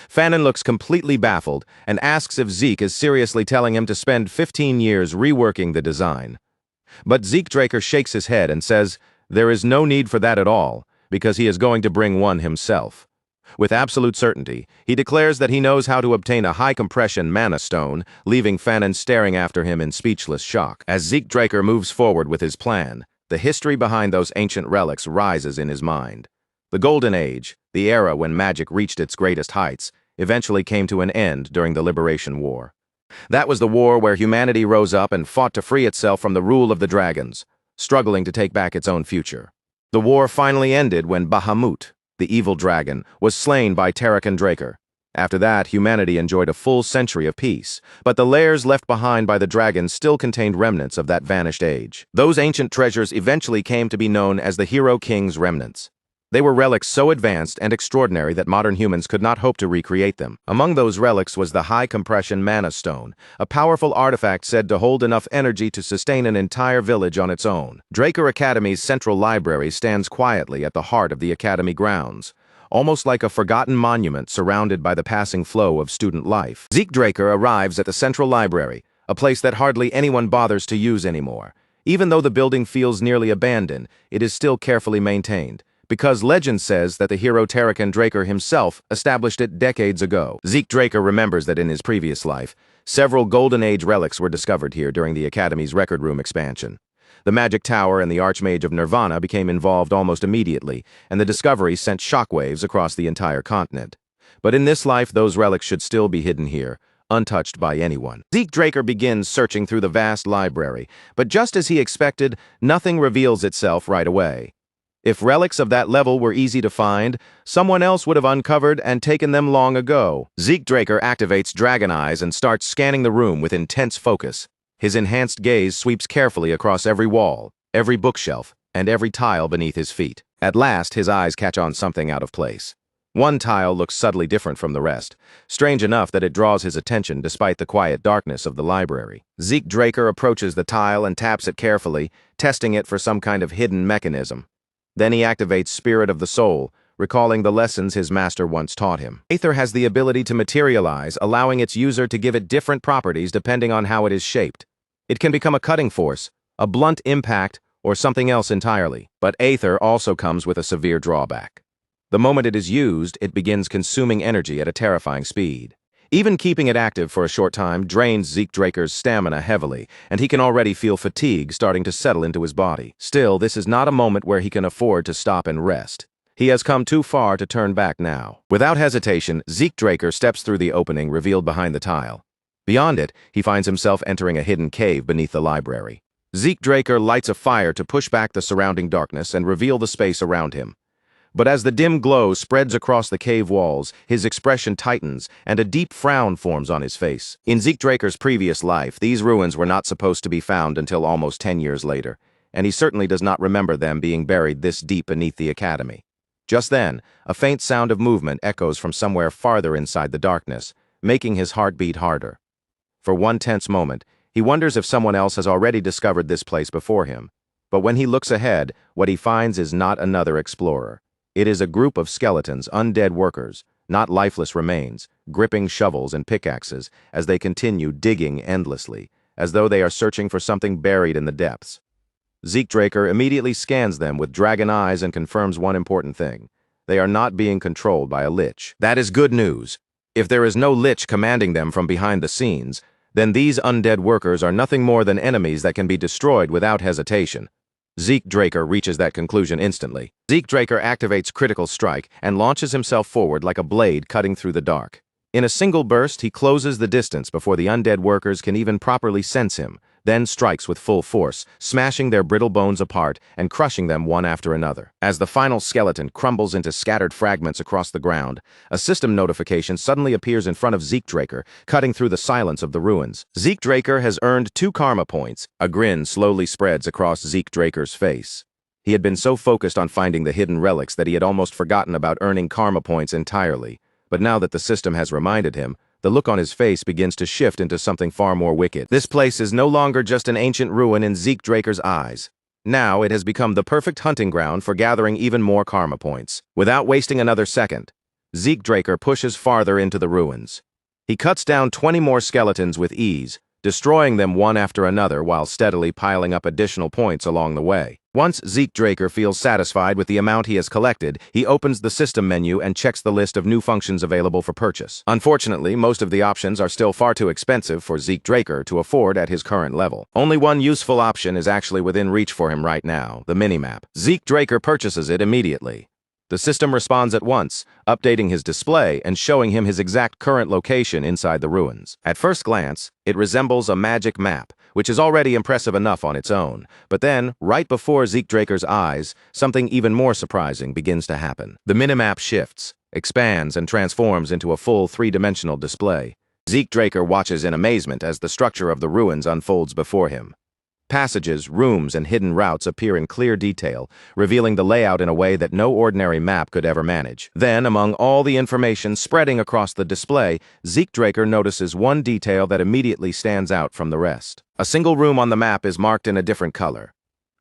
Fanon looks completely baffled and asks if Zeke is seriously telling him to spend 15 years reworking the design. But Zeke Draker shakes his head and says there is no need for that at all, because he is going to bring one himself. With absolute certainty, he declares that he knows how to obtain a high-compression mana stone, leaving Fanon staring after him in speechless shock. As Zeke Draker moves forward with his plan, the history behind those ancient relics rises in his mind. The Golden Age, the era when magic reached its greatest heights, eventually came to an end during the Liberation War. That was the war where humanity rose up and fought to free itself from the rule of the dragons, struggling to take back its own future. The war finally ended when Bahamut, the evil dragon, was slain by Tarakan Draker. After that, humanity enjoyed a full century of peace, but the lairs left behind by the dragons still contained remnants of that vanished age. Those ancient treasures eventually came to be known as the Hero King's remnants. They were relics so advanced and extraordinary that modern humans could not hope to recreate them. Among those relics was the high-compression mana stone, a powerful artifact said to hold enough energy to sustain an entire village on its own. Draker Academy's central library stands quietly at the heart of the academy grounds, almost like a forgotten monument surrounded by the passing flow of student life. Zeke Draker arrives at the central library, a place that hardly anyone bothers to use anymore. Even though the building feels nearly abandoned, it is still carefully maintained, because legend says that the hero Tarakan Draker himself established it decades ago. Zeke Draker remembers that in his previous life, several Golden Age relics were discovered here during the Academy's record room expansion. The Magic Tower and the Archmage of Nirvana became involved almost immediately, and the discovery sent shockwaves across the entire continent. But in this life, those relics should still be hidden here, untouched by anyone. Zeke Draker begins searching through the vast library, but just as he expected, nothing reveals itself right away. If relics of that level were easy to find, someone else would have uncovered and taken them long ago. Zeke Draker activates Dragon Eyes and starts scanning the room with intense focus. His enhanced gaze sweeps carefully across every wall, every bookshelf, and every tile beneath his feet. At last, his eyes catch on something out of place. One tile looks subtly different from the rest, strange enough that it draws his attention despite the quiet darkness of the library. Zeke Draker approaches the tile and taps it carefully, testing it for some kind of hidden mechanism. Then he activates Spirit of the Soul, recalling the lessons his master once taught him. Aether has the ability to materialize, allowing its user to give it different properties depending on how it is shaped. It can become a cutting force, a blunt impact, or something else entirely. But Aether also comes with a severe drawback. The moment it is used, it begins consuming energy at a terrifying speed. Even keeping it active for a short time drains Zeke Draker's stamina heavily, and he can already feel fatigue starting to settle into his body. Still, this is not a moment where he can afford to stop and rest. He has come too far to turn back now. Without hesitation, Zeke Draker steps through the opening revealed behind the tile. Beyond it, he finds himself entering a hidden cave beneath the library. Zeke Draker lights a fire to push back the surrounding darkness and reveal the space around him. But as the dim glow spreads across the cave walls, his expression tightens and a deep frown forms on his face. In Zeke Draker's previous life, these ruins were not supposed to be found until almost 10 years later, and he certainly does not remember them being buried this deep beneath the academy. Just then, a faint sound of movement echoes from somewhere farther inside the darkness, making his heart beat harder. For one tense moment, he wonders if someone else has already discovered this place before him. But when he looks ahead, what he finds is not another explorer. It is a group of skeletons, undead workers, not lifeless remains, gripping shovels and pickaxes as they continue digging endlessly, as though they are searching for something buried in the depths. Zeke Draker immediately scans them with dragon eyes and confirms one important thing. They are not being controlled by a lich. That is good news. If there is no lich commanding them from behind the scenes, then these undead workers are nothing more than enemies that can be destroyed without hesitation. Zeke Draker reaches that conclusion instantly. Zeke Draker activates Critical Strike and launches himself forward like a blade cutting through the dark. In a single burst, he closes the distance before the undead workers can even properly sense him, then strikes with full force, smashing their brittle bones apart and crushing them one after another. As the final skeleton crumbles into scattered fragments across the ground, a system notification suddenly appears in front of Zeke Draker, cutting through the silence of the ruins. Zeke Draker has earned 2 karma points. A grin slowly spreads across Zeke Draker's face. He had been so focused on finding the hidden relics that he had almost forgotten about earning karma points entirely. But now that the system has reminded him, the look on his face begins to shift into something far more wicked. This place is no longer just an ancient ruin in Zeke Draker's eyes. Now it has become the perfect hunting ground for gathering even more karma points. Without wasting another second, Zeke Draker pushes farther into the ruins. He cuts down 20 more skeletons with ease, destroying them one after another while steadily piling up additional points along the way. Once Zeke Draker feels satisfied with the amount he has collected, he opens the system menu and checks the list of new functions available for purchase. Unfortunately, most of the options are still far too expensive for Zeke Draker to afford at his current level. Only one useful option is actually within reach for him right now, the minimap. Zeke Draker purchases it immediately. The system responds at once, updating his display and showing him his exact current location inside the ruins. At first glance, it resembles a magic map, which is already impressive enough on its own. But then, right before Zeke Draker's eyes, something even more surprising begins to happen. The minimap shifts, expands, and transforms into a full 3-dimensional display. Zeke Draker watches in amazement as the structure of the ruins unfolds before him. Passages, rooms, and hidden routes appear in clear detail, revealing the layout in a way that no ordinary map could ever manage. Then, among all the information spreading across the display, Zeke Draker notices one detail that immediately stands out from the rest. A single room on the map is marked in a different color.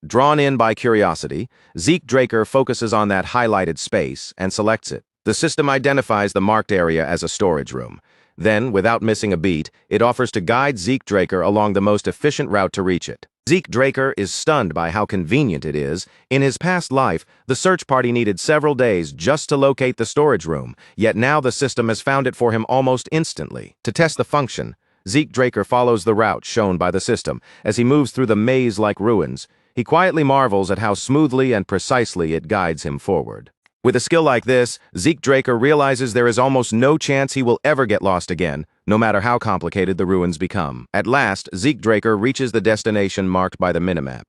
Drawn in by curiosity, Zeke Draker focuses on that highlighted space and selects it. The system identifies the marked area as a storage room. Then, without missing a beat, it offers to guide Zeke Draker along the most efficient route to reach it. Zeke Draker is stunned by how convenient it is. In his past life, the search party needed several days just to locate the storage room, yet now the system has found it for him almost instantly. To test the function, Zeke Draker follows the route shown by the system. As he moves through the maze-like ruins, he quietly marvels at how smoothly and precisely it guides him forward. With a skill like this, Zeke Draker realizes there is almost no chance he will ever get lost again, no matter how complicated the ruins become. At last, Zeke Draker reaches the destination marked by the minimap.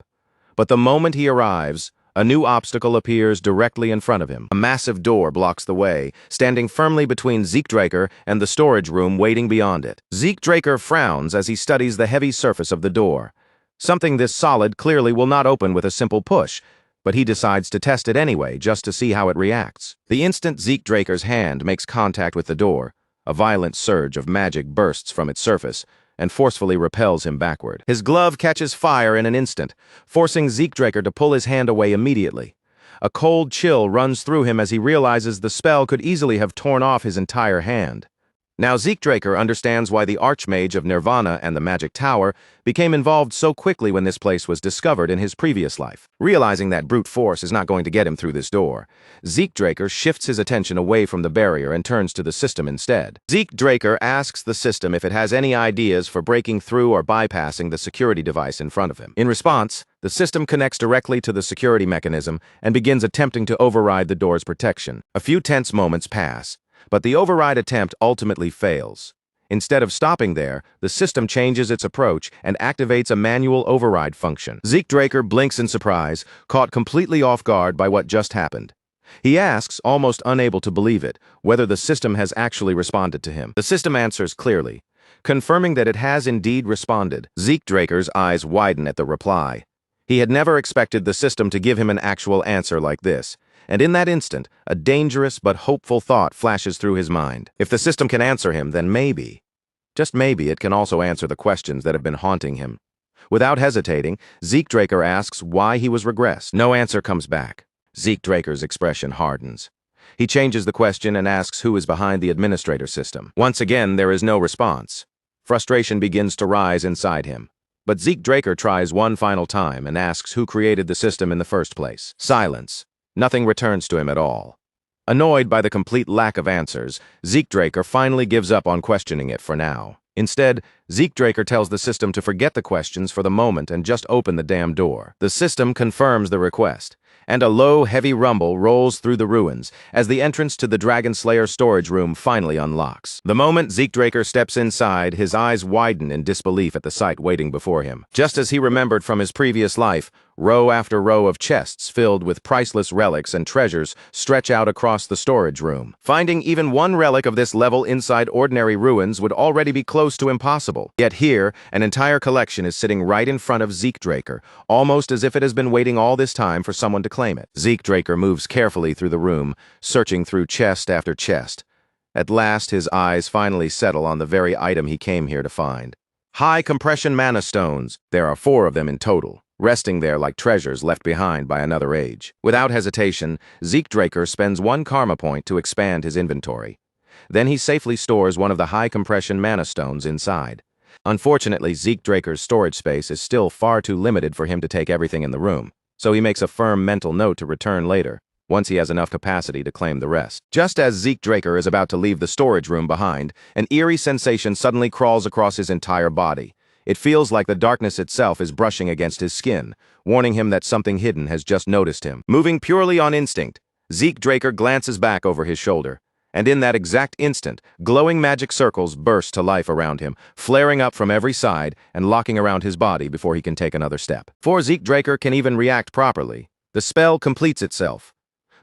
But the moment he arrives, A new obstacle appears directly in front of him. A massive door blocks the way, standing firmly between Zeke Draker and the storage room waiting beyond it. Zeke Draker frowns as he studies the heavy surface of the door. Something this solid clearly will not open with a simple push, but he decides to test it anyway, just to see how it reacts. The instant Zeke Draker's hand makes contact with the door, a violent surge of magic bursts from its surface and forcefully repels him backward. His glove catches fire in an instant, forcing Zeke Draker to pull his hand away immediately. A cold chill runs through him as he realizes the spell could easily have torn off his entire hand. Now Zeke Draker understands why the Archmage of Nirvana and the Magic Tower became involved so quickly when this place was discovered in his previous life. Realizing that brute force is not going to get him through this door, Zeke Draker shifts his attention away from the barrier and turns to the system instead. Zeke Draker asks the system if it has any ideas for breaking through or bypassing the security device in front of him. In response, the system connects directly to the security mechanism and begins attempting to override the door's protection. A few tense moments pass, but the override attempt ultimately fails. Instead of stopping there, the system changes its approach and activates a manual override function. Zeke Draker blinks in surprise, caught completely off guard by what just happened. He asks, almost unable to believe it, whether the system has actually responded to him. The system answers clearly, confirming that it has indeed responded. Zeke Draker's eyes widen at the reply. He had never expected the system to give him an actual answer like this. And in that instant, a dangerous but hopeful thought flashes through his mind. If the system can answer him, then maybe, just maybe, it can also answer the questions that have been haunting him. Without hesitating, Zeke Draker asks why he was regressed. No answer comes back. Zeke Draker's expression hardens. He changes the question and asks who is behind the administrator system. Once again, there is no response. Frustration begins to rise inside him. But Zeke Draker tries one final time and asks who created the system in the first place. Silence. Nothing returns to him at all. Annoyed by the complete lack of answers, Zeke Draker finally gives up on questioning it for now. Instead, Zeke Draker tells the system to forget the questions for the moment and just open the damn door. The system confirms the request, and a low, heavy rumble rolls through the ruins as the entrance to the Dragon Slayer storage room finally unlocks. The moment Zeke Draker steps inside, his eyes widen in disbelief at the sight waiting before him. Just as he remembered from his previous life, row after row of chests filled with priceless relics and treasures stretch out across the storage room. Finding even one relic of this level inside ordinary ruins would already be close to impossible. Yet here, an entire collection is sitting right in front of Zeke Draker, almost as if it has been waiting all this time for someone to claim it. Zeke Draker moves carefully through the room, searching through chest after chest. At last, his eyes finally settle on the very item he came here to find. High compression mana stones. There are 4 of them in total, resting there like treasures left behind by another age. Without hesitation, Zeke Draker spends 1 karma point to expand his inventory. Then he safely stores one of the high-compression mana stones inside. Unfortunately, Zeke Draker's storage space is still far too limited for him to take everything in the room, so he makes a firm mental note to return later, once he has enough capacity to claim the rest. Just as Zeke Draker is about to leave the storage room behind, an eerie sensation suddenly crawls across his entire body. It feels like the darkness itself is brushing against his skin, warning him that something hidden has just noticed him. Moving purely on instinct, Zeke Draker glances back over his shoulder. And in that exact instant, glowing magic circles burst to life around him, flaring up from every side and locking around his body before he can take another step. Before Zeke Draker can even react properly, the spell completes itself.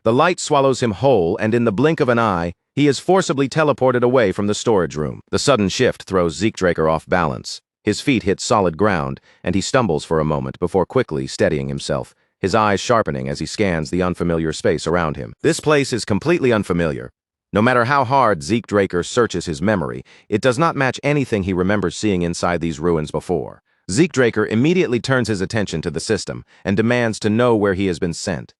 The light swallows him whole, and in the blink of an eye, he is forcibly teleported away from the storage room. The sudden shift throws Zeke Draker off balance. His feet hit solid ground, and he stumbles for a moment before quickly steadying himself, his eyes sharpening as he scans the unfamiliar space around him. This place is completely unfamiliar. No matter how hard Zeke Draker searches his memory, it does not match anything he remembers seeing inside these ruins before. Zeke Draker immediately turns his attention to the system and demands to know where he has been sent.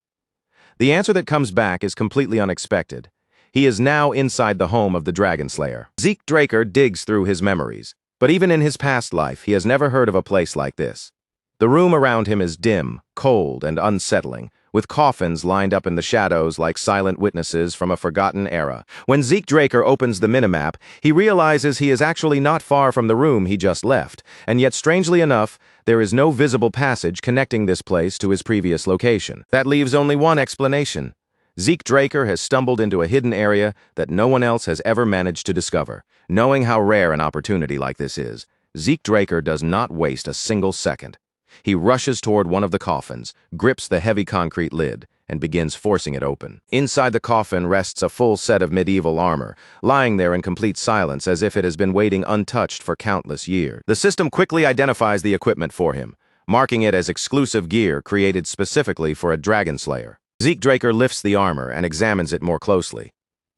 The answer that comes back is completely unexpected. He is now inside the home of the Dragon Slayer. Zeke Draker digs through his memories, but even in his past life, he has never heard of a place like this. The room around him is dim, cold, and unsettling, with coffins lined up in the shadows like silent witnesses from a forgotten era. When Zeke Draker opens the minimap, he realizes he is actually not far from the room he just left, and yet strangely enough, there is no visible passage connecting this place to his previous location. That leaves only one explanation. Zeke Draker has stumbled into a hidden area that no one else has ever managed to discover. Knowing how rare an opportunity like this is, Zeke Draker does not waste a single second. He rushes toward one of the coffins, grips the heavy concrete lid, and begins forcing it open. Inside the coffin rests a full set of medieval armor, lying there in complete silence as if it has been waiting untouched for countless years. The system quickly identifies the equipment for him, marking it as exclusive gear created specifically for a dragon slayer. Zeke Draker lifts the armor and examines it more closely.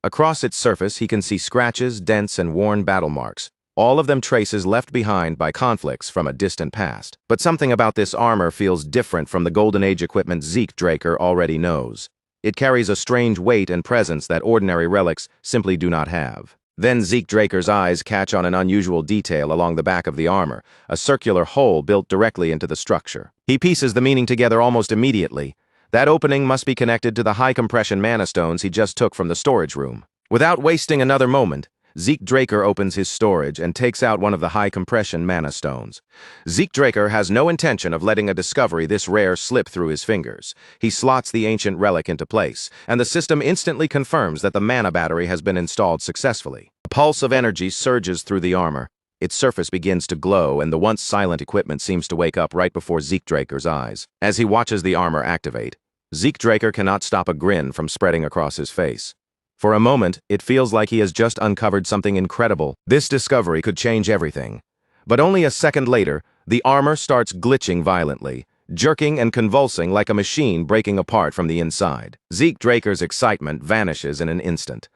Across its surface, he can see scratches, dents, and worn battle marks, all of them traces left behind by conflicts from a distant past. But something about this armor feels different from the Golden Age equipment Zeke Draker already knows. It carries a strange weight and presence that ordinary relics simply do not have. Then Zeke Draker's eyes catch on an unusual detail along the back of the armor, a circular hole built directly into the structure. He pieces the meaning together almost immediately. That opening must be connected to the high-compression mana stones he just took from the storage room. Without wasting another moment, Zeke Draker opens his storage and takes out one of the high-compression mana stones. Zeke Draker has no intention of letting a discovery this rare slip through his fingers. He slots the ancient relic into place, and the system instantly confirms that the mana battery has been installed successfully. A pulse of energy surges through the armor. Its surface begins to glow, and the once silent equipment seems to wake up right before Zeke Draker's eyes. As he watches the armor activate, Zeke Draker cannot stop a grin from spreading across his face. For a moment, it feels like he has just uncovered something incredible. This discovery could change everything. But only a second later, the armor starts glitching violently, jerking and convulsing like a machine breaking apart from the inside. Zeke Draker's excitement vanishes in an instant.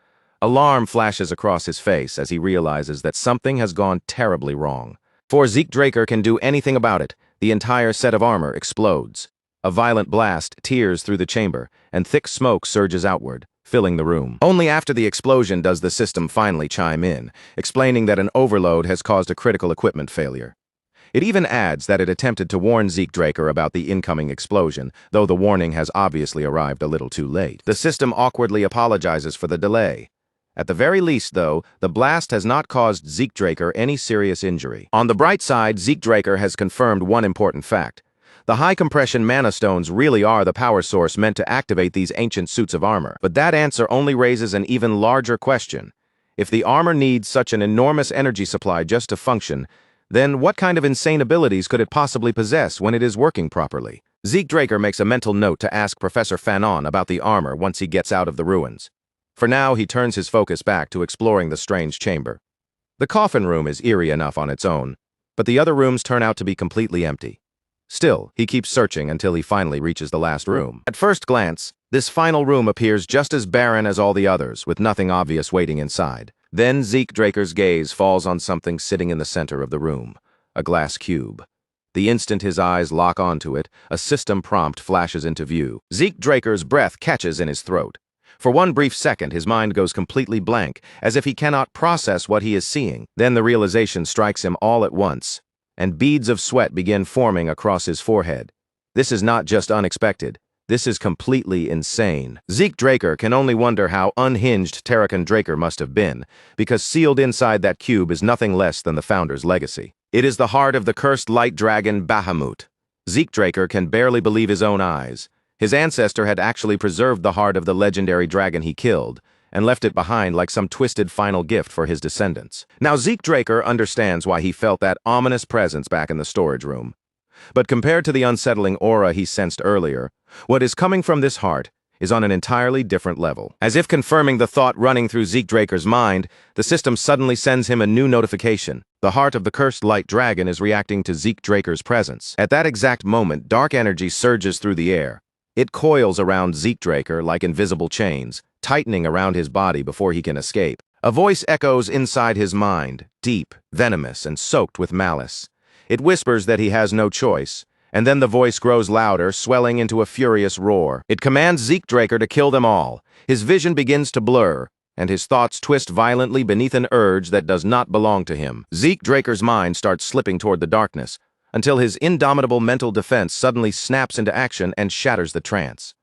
Alarm flashes across his face as he realizes that something has gone terribly wrong. Before Zeke Draker can do anything about it, the entire set of armor explodes. A violent blast tears through the chamber, and thick smoke surges outward, filling the room. Only after the explosion does the system finally chime in, explaining that an overload has caused a critical equipment failure. It even adds that it attempted to warn Zeke Draker about the incoming explosion, though the warning has obviously arrived a little too late. The system awkwardly apologizes for the delay. At the very least, though, the blast has not caused Zeke Draker any serious injury. On the bright side, Zeke Draker has confirmed one important fact. The high-compression mana stones really are the power source meant to activate these ancient suits of armor. But that answer only raises an even larger question. If the armor needs such an enormous energy supply just to function, then what kind of insane abilities could it possibly possess when it is working properly? Zeke Draker makes a mental note to ask Professor Fanon about the armor once he gets out of the ruins. For now, he turns his focus back to exploring the strange chamber. The coffin room is eerie enough on its own, but the other rooms turn out to be completely empty. Still, he keeps searching until he finally reaches the last room. At first glance, this final room appears just as barren as all the others, with nothing obvious waiting inside. Then Zeke Draker's gaze falls on something sitting in the center of the room, a glass cube. The instant his eyes lock onto it, a system prompt flashes into view. Zeke Draker's breath catches in his throat. For one brief second, his mind goes completely blank, as if he cannot process what he is seeing. Then the realization strikes him all at once, and beads of sweat begin forming across his forehead. This is not just unexpected. This is completely insane. Zeke Draker can only wonder how unhinged Terrakan Draker must have been, because sealed inside that cube is nothing less than the founder's legacy. It is the heart of the cursed light dragon Bahamut. Zeke Draker can barely believe his own eyes. His ancestor had actually preserved the heart of the legendary dragon he killed, and left it behind like some twisted final gift for his descendants. Now Zeke Draker understands why he felt that ominous presence back in the storage room. But compared to the unsettling aura he sensed earlier, what is coming from this heart is on an entirely different level. As if confirming the thought running through Zeke Draker's mind, the system suddenly sends him a new notification. The heart of the cursed light dragon is reacting to Zeke Draker's presence. At that exact moment, dark energy surges through the air. It coils around Zeke Draker like invisible chains, tightening around his body before he can escape. A voice echoes inside his mind, deep, venomous, and soaked with malice. It whispers that he has no choice, and then the voice grows louder, swelling into a furious roar. It commands Zeke Draker to kill them all. His vision begins to blur, and his thoughts twist violently beneath an urge that does not belong to him. Zeke Draker's mind starts slipping toward the darkness, until his indomitable mental defense suddenly snaps into action and shatters the trance.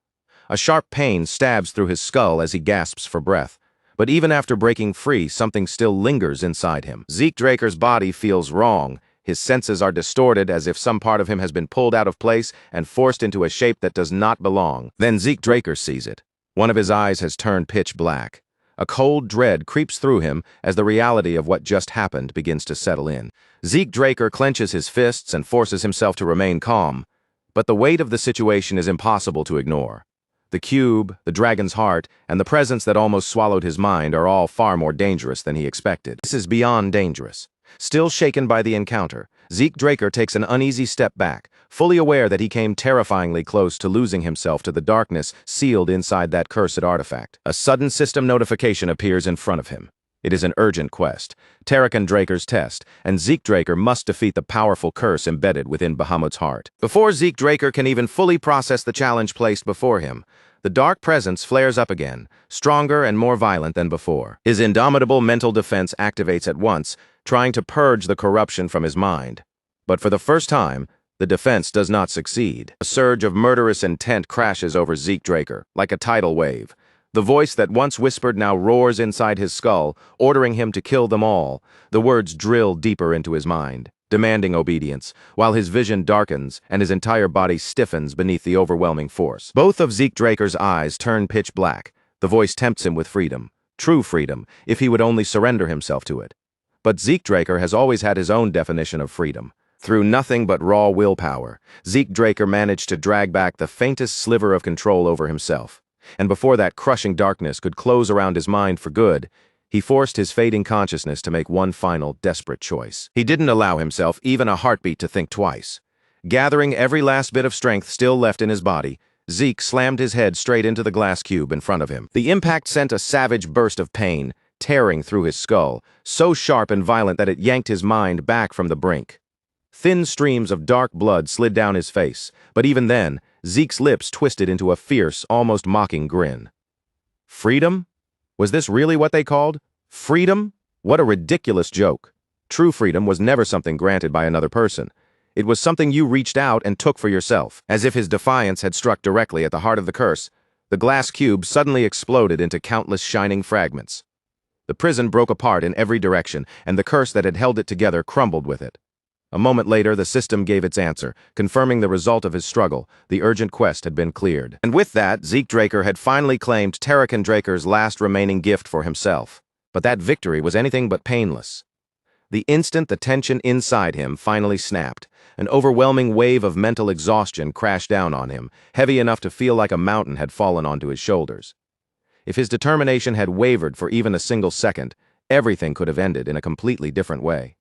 A sharp pain stabs through his skull as he gasps for breath, but even after breaking free, something still lingers inside him. Zeke Draker's body feels wrong. His senses are distorted as if some part of him has been pulled out of place and forced into a shape that does not belong. Then Zeke Draker sees it. One of his eyes has turned pitch black. A cold dread creeps through him as the reality of what just happened begins to settle in. Zeke Draker clenches his fists and forces himself to remain calm, but the weight of the situation is impossible to ignore. The cube, the dragon's heart, and the presence that almost swallowed his mind are all far more dangerous than he expected. This is beyond dangerous. Still shaken by the encounter, Zeke Draker takes an uneasy step back, fully aware that he came terrifyingly close to losing himself to the darkness sealed inside that cursed artifact. A sudden system notification appears in front of him. It is an urgent quest, Terrakan Draker's test, and Zeke Draker must defeat the powerful curse embedded within Bahamut's heart. Before Zeke Draker can even fully process the challenge placed before him, the dark presence flares up again, stronger and more violent than before. His indomitable mental defense activates at once, trying to purge the corruption from his mind. But for the first time, the defense does not succeed. A surge of murderous intent crashes over Zeke Draker, like a tidal wave. The voice that once whispered now roars inside his skull, ordering him to kill them all. The words drill deeper into his mind, demanding obedience, while his vision darkens and his entire body stiffens beneath the overwhelming force. Both of Zeke Draker's eyes turn pitch black. The voice tempts him with freedom, true freedom, if he would only surrender himself to it. But Zeke Draker has always had his own definition of freedom. Through nothing but raw willpower, Zeke Draker managed to drag back the faintest sliver of control over himself. And before that crushing darkness could close around his mind for good, he forced his fading consciousness to make one final, desperate choice. He didn't allow himself even a heartbeat to think twice. Gathering every last bit of strength still left in his body, Zeke slammed his head straight into the glass cube in front of him. The impact sent a savage burst of pain, tearing through his skull, so sharp and violent that it yanked his mind back from the brink. Thin streams of dark blood slid down his face, but even then, Zeke's lips twisted into a fierce, almost mocking grin. Freedom? Was this really what they called? Freedom? What a ridiculous joke. True freedom was never something granted by another person. It was something you reached out and took for yourself. As if his defiance had struck directly at the heart of the curse, the glass cube suddenly exploded into countless shining fragments. The prison broke apart in every direction, and the curse that had held it together crumbled with it. A moment later, the system gave its answer, confirming the result of his struggle. The urgent quest had been cleared. And with that, Zeke Draker had finally claimed Terrakan Draker's last remaining gift for himself. But that victory was anything but painless. The instant the tension inside him finally snapped, an overwhelming wave of mental exhaustion crashed down on him, heavy enough to feel like a mountain had fallen onto his shoulders. If his determination had wavered for even a single second, everything could have ended in a completely different way.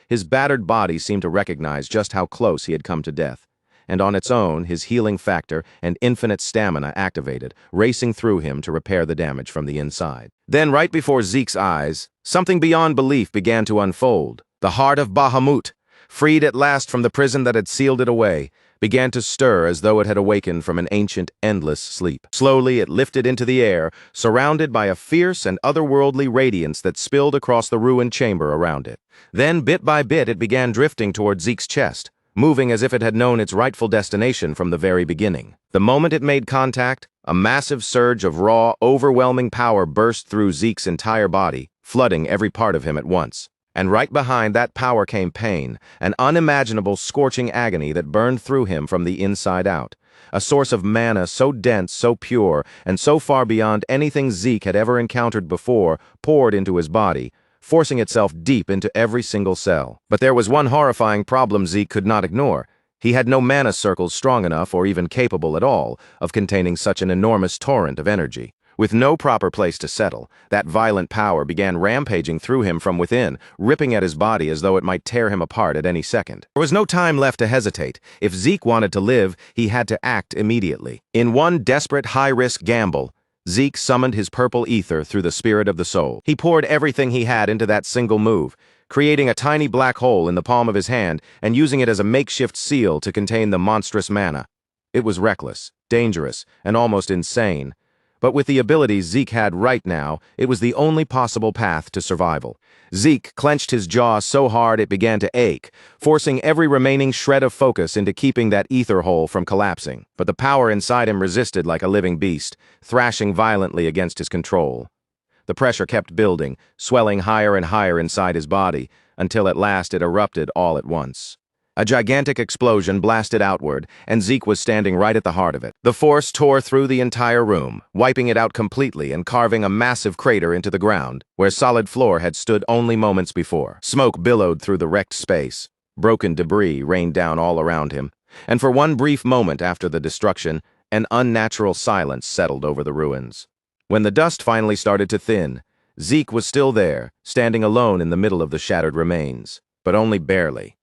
His battered body seemed to recognize just how close he had come to death, and on its own, his healing factor and infinite stamina activated, racing through him to repair the damage from the inside. Then, right before Zeke's eyes, something beyond belief began to unfold. The heart of Bahamut, freed at last from the prison that had sealed it away, began to stir as though it had awakened from an ancient, endless sleep. Slowly, it lifted into the air, surrounded by a fierce and otherworldly radiance that spilled across the ruined chamber around it. Then, bit by bit, it began drifting toward Zeke's chest, moving as if it had known its rightful destination from the very beginning. The moment it made contact, a massive surge of raw, overwhelming power burst through Zeke's entire body, flooding every part of him at once. And right behind that power came pain, an unimaginable scorching agony that burned through him from the inside out. A source of mana so dense, so pure, and so far beyond anything Zeke had ever encountered before poured into his body, forcing itself deep into every single cell. But there was one horrifying problem Zeke could not ignore. He had no mana circles strong enough or even capable at all of containing such an enormous torrent of energy. With no proper place to settle, that violent power began rampaging through him from within, ripping at his body as though it might tear him apart at any second. There was no time left to hesitate. If Zeke wanted to live, he had to act immediately. In one desperate, high-risk gamble, Zeke summoned his purple ether through the spirit of the soul. He poured everything he had into that single move, creating a tiny black hole in the palm of his hand and using it as a makeshift seal to contain the monstrous mana. It was reckless, dangerous, and almost insane. But with the abilities Zeke had right now, it was the only possible path to survival. Zeke clenched his jaw so hard it began to ache, forcing every remaining shred of focus into keeping that ether hole from collapsing. But the power inside him resisted like a living beast, thrashing violently against his control. The pressure kept building, swelling higher and higher inside his body, until at last it erupted all at once. A gigantic explosion blasted outward, and Zeke was standing right at the heart of it. The force tore through the entire room, wiping it out completely and carving a massive crater into the ground, where solid floor had stood only moments before. Smoke billowed through the wrecked space. Broken debris rained down all around him, and for one brief moment after the destruction, an unnatural silence settled over the ruins. When the dust finally started to thin, Zeke was still there, standing alone in the middle of the shattered remains, but only barely.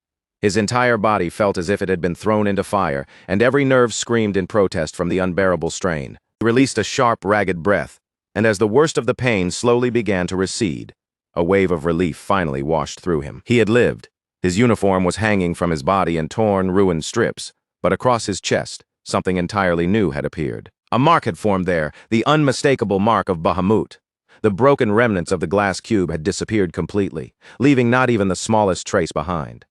His entire body felt as if it had been thrown into fire, and every nerve screamed in protest from the unbearable strain. He released a sharp, ragged breath, and as the worst of the pain slowly began to recede, a wave of relief finally washed through him. He had lived. His uniform was hanging from his body in torn, ruined strips, but across his chest, something entirely new had appeared. A mark had formed there, the unmistakable mark of Bahamut. The broken remnants of the glass cube had disappeared completely, leaving not even the smallest trace behind.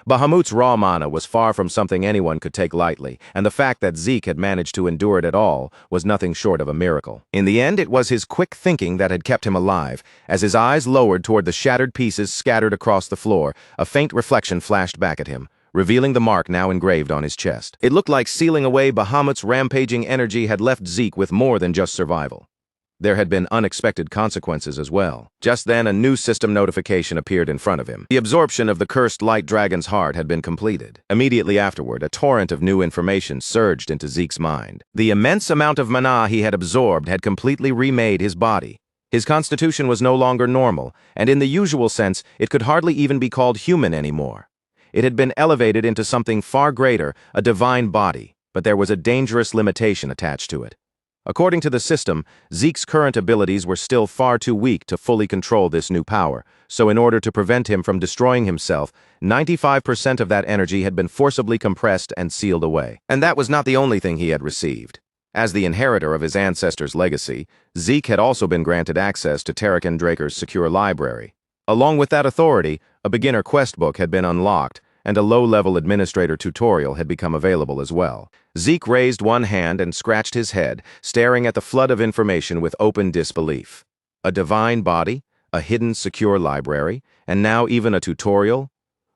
Bahamut's raw mana was far from something anyone could take lightly, and the fact that Zeke had managed to endure it at all was nothing short of a miracle. In the end, it was his quick thinking that had kept him alive. As his eyes lowered toward the shattered pieces scattered across the floor, a faint reflection flashed back at him, revealing the mark now engraved on his chest. It looked like sealing away Bahamut's rampaging energy had left Zeke with more than just survival. There had been unexpected consequences as well. Just then, a new system notification appeared in front of him. The absorption of the cursed light dragon's heart had been completed. Immediately afterward, a torrent of new information surged into Zeke's mind. The immense amount of mana he had absorbed had completely remade his body. His constitution was no longer normal, and in the usual sense, it could hardly even be called human anymore. It had been elevated into something far greater, a divine body, but there was a dangerous limitation attached to it. According to the system, Zeke's current abilities were still far too weak to fully control this new power, so in order to prevent him from destroying himself, 95% of that energy had been forcibly compressed and sealed away. And that was not the only thing he had received. As the inheritor of his ancestors' legacy, Zeke had also been granted access to Terrakan Draker's secure library. Along with that authority, a beginner quest book had been unlocked, and a low-level administrator tutorial had become available as well. Zeke raised one hand and scratched his head, staring at the flood of information with open disbelief. A divine body, a hidden secure library, and now even a tutorial?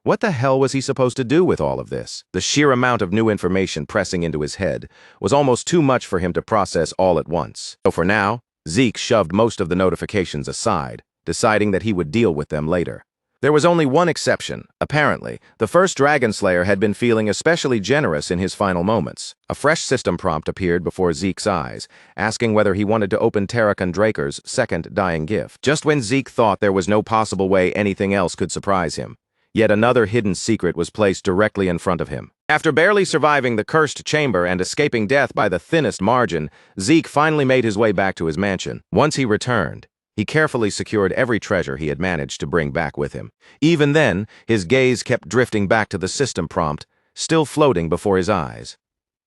What the hell was he supposed to do with all of this? The sheer amount of new information pressing into his head was almost too much for him to process all at once. So for now, Zeke shoved most of the notifications aside, deciding that he would deal with them later. There was only one exception. Apparently, the first Dragon Slayer had been feeling especially generous in his final moments. A fresh system prompt appeared before Zeke's eyes, asking whether he wanted to open Terrakan Draker's second dying gift. Just when Zeke thought there was no possible way anything else could surprise him, yet another hidden secret was placed directly in front of him. After barely surviving the cursed chamber and escaping death by the thinnest margin, Zeke finally made his way back to his mansion. Once he returned, he carefully secured every treasure he had managed to bring back with him. Even then, his gaze kept drifting back to the system prompt, still floating before his eyes.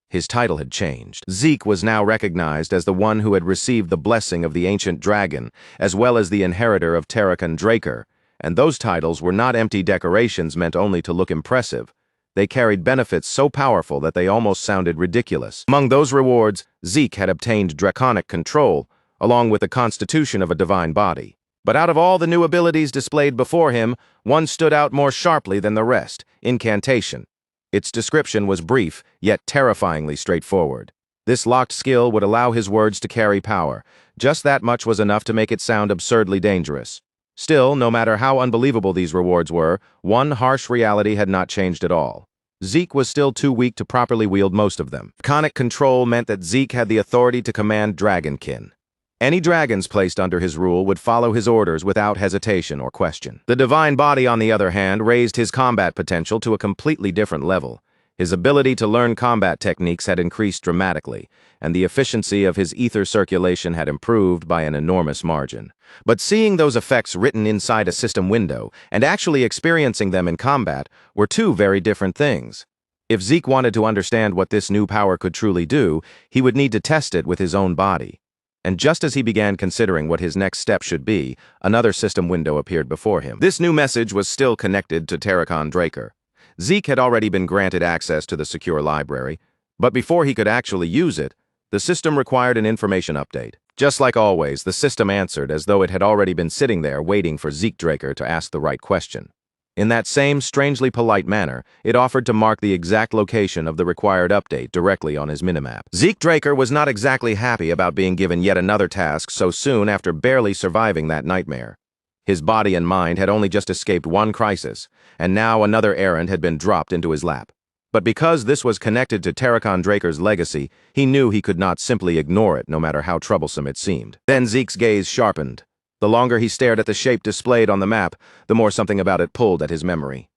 His title had changed. Zeke was now recognized as the one who had received the blessing of the ancient dragon, as well as the inheritor of Terrakan Draker, and those titles were not empty decorations meant only to look impressive. They carried benefits so powerful that they almost sounded ridiculous. Among those rewards, Zeke had obtained draconic control, along with the constitution of a divine body. But out of all the new abilities displayed before him, one stood out more sharply than the rest: incantation. Its description was brief, yet terrifyingly straightforward. This locked skill would allow his words to carry power. Just that much was enough to make it sound absurdly dangerous. Still, no matter how unbelievable these rewards were, one harsh reality had not changed at all. Zeke was still too weak to properly wield most of them. Draconic control meant that Zeke had the authority to command dragonkin. Any dragons placed under his rule would follow his orders without hesitation or question. The divine body, on the other hand, raised his combat potential to a completely different level. His ability to learn combat techniques had increased dramatically, and the efficiency of his ether circulation had improved by an enormous margin. But seeing those effects written inside a system window and actually experiencing them in combat were two very different things. If Zeke wanted to understand what this new power could truly do, he would need to test it with his own body. And just as he began considering what his next step should be, another system window appeared before him. This new message was still connected to Terrakan Draker. Zeke had already been granted access to the secure library, but before he could actually use it, the system required an information update. Just like always, the system answered as though it had already been sitting there waiting for Zeke Draker to ask the right question. In that same strangely polite manner, it offered to mark the exact location of the required update directly on his minimap. Zeke Draker was not exactly happy about being given yet another task so soon after barely surviving that nightmare. His body and mind had only just escaped one crisis, and now another errand had been dropped into his lap. But because this was connected to Terracon Draker's legacy, he knew he could not simply ignore it no matter how troublesome it seemed. Then Zeke's gaze sharpened. The longer he stared at the shape displayed on the map, the more something about it pulled at his memory.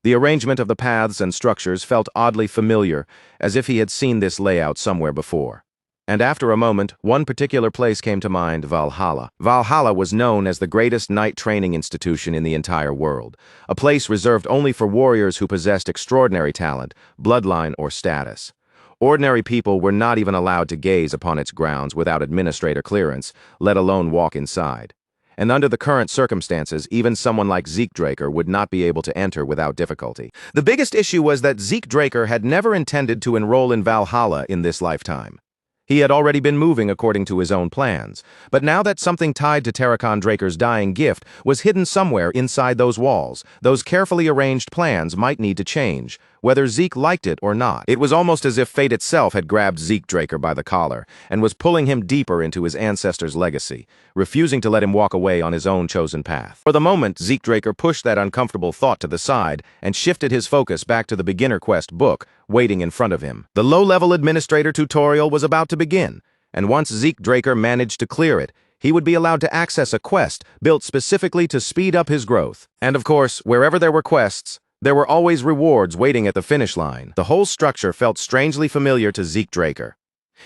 The arrangement of the paths and structures felt oddly familiar, as if he had seen this layout somewhere before. And after a moment, one particular place came to mind: Valhalla. Valhalla was known as the greatest knight training institution in the entire world, a place reserved only for warriors who possessed extraordinary talent, bloodline, or status. Ordinary people were not even allowed to gaze upon its grounds without administrator clearance, let alone walk inside. And under the current circumstances, even someone like Zeke Draker would not be able to enter without difficulty. The biggest issue was that Zeke Draker had never intended to enroll in Valhalla in this lifetime. He had already been moving according to his own plans, but now that something tied to Terracon Draker's dying gift was hidden somewhere inside those walls, those carefully arranged plans might need to change, whether Zeke liked it or not. It was almost as if fate itself had grabbed Zeke Draker by the collar and was pulling him deeper into his ancestors' legacy, refusing to let him walk away on his own chosen path. For the moment, Zeke Draker pushed that uncomfortable thought to the side and shifted his focus back to the beginner quest book waiting in front of him. The low-level administrator tutorial was about to begin, and once Zeke Draker managed to clear it, he would be allowed to access a quest built specifically to speed up his growth. And of course, wherever there were quests, there were always rewards waiting at the finish line. The whole structure felt strangely familiar to Zeke Draker.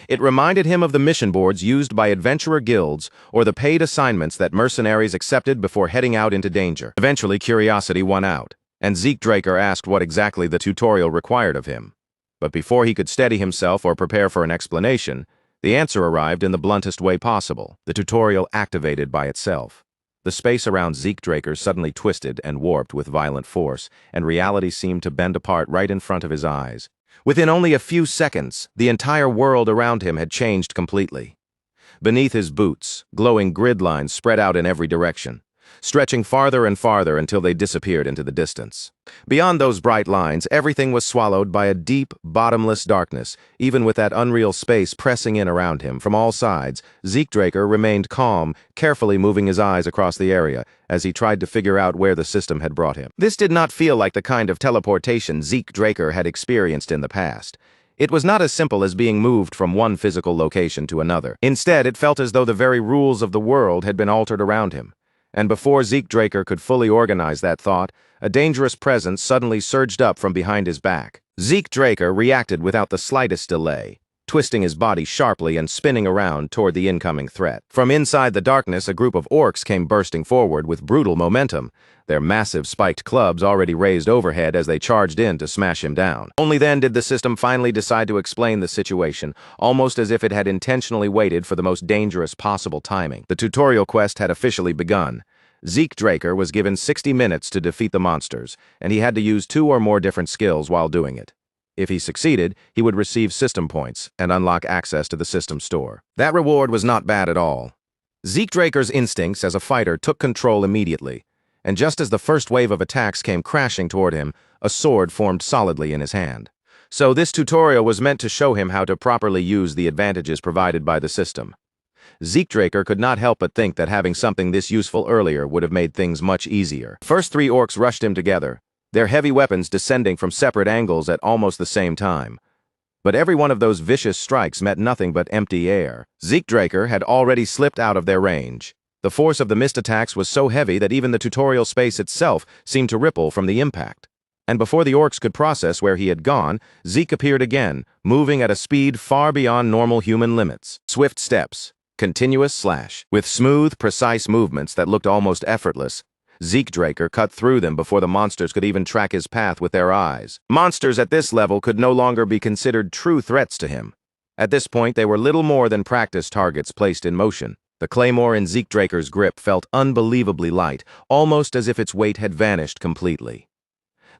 It reminded him of the mission boards used by adventurer guilds or the paid assignments that mercenaries accepted before heading out into danger. Eventually, curiosity won out, and Zeke Draker asked what exactly the tutorial required of him. But before he could steady himself or prepare for an explanation, the answer arrived in the bluntest way possible. The tutorial activated by itself. The space around Zeke Draker suddenly twisted and warped with violent force, and reality seemed to bend apart right in front of his eyes. Within only a few seconds, the entire world around him had changed completely. Beneath his boots, glowing grid lines spread out in every direction, stretching farther and farther until they disappeared into the distance. Beyond those bright lines, everything was swallowed by a deep, bottomless darkness. Even with that unreal space pressing in around him from all sides, Zeke Draker remained calm, carefully moving his eyes across the area as he tried to figure out where the system had brought him. This did not feel like the kind of teleportation Zeke Draker had experienced in the past. It was not as simple as being moved from one physical location to another. Instead, it felt as though the very rules of the world had been altered around him. And before Zeke Draker could fully organize that thought, a dangerous presence suddenly surged up from behind his back. Zeke Draker reacted without the slightest delay, twisting his body sharply and spinning around toward the incoming threat. From inside the darkness, a group of orcs came bursting forward with brutal momentum, their massive spiked clubs already raised overhead as they charged in to smash him down. Only then did the system finally decide to explain the situation, almost as if it had intentionally waited for the most dangerous possible timing. The tutorial quest had officially begun. Zeke Draker was given 60 minutes to defeat the monsters, and he had to use 2 or more different skills while doing it. If he succeeded, he would receive system points and unlock access to the system store. That reward was not bad at all. Zeke Draker's instincts as a fighter took control immediately, and just as the first wave of attacks came crashing toward him, a sword formed solidly in his hand. So this tutorial was meant to show him how to properly use the advantages provided by the system. Zeke Draker could not help but think that having something this useful earlier would have made things much easier. First 3 orcs rushed him together, their heavy weapons descending from separate angles at almost the same time. But every one of those vicious strikes met nothing but empty air. Zeke Draker had already slipped out of their range. The force of the missed attacks was so heavy that even the tutorial space itself seemed to ripple from the impact. And before the orcs could process where he had gone, Zeke appeared again, moving at a speed far beyond normal human limits. Swift steps. Continuous slash. With smooth, precise movements that looked almost effortless, Zeke Draker cut through them before the monsters could even track his path with their eyes. Monsters at this level could no longer be considered true threats to him. At this point, they were little more than practice targets placed in motion. The claymore in Zeke Draker's grip felt unbelievably light, almost as if its weight had vanished completely.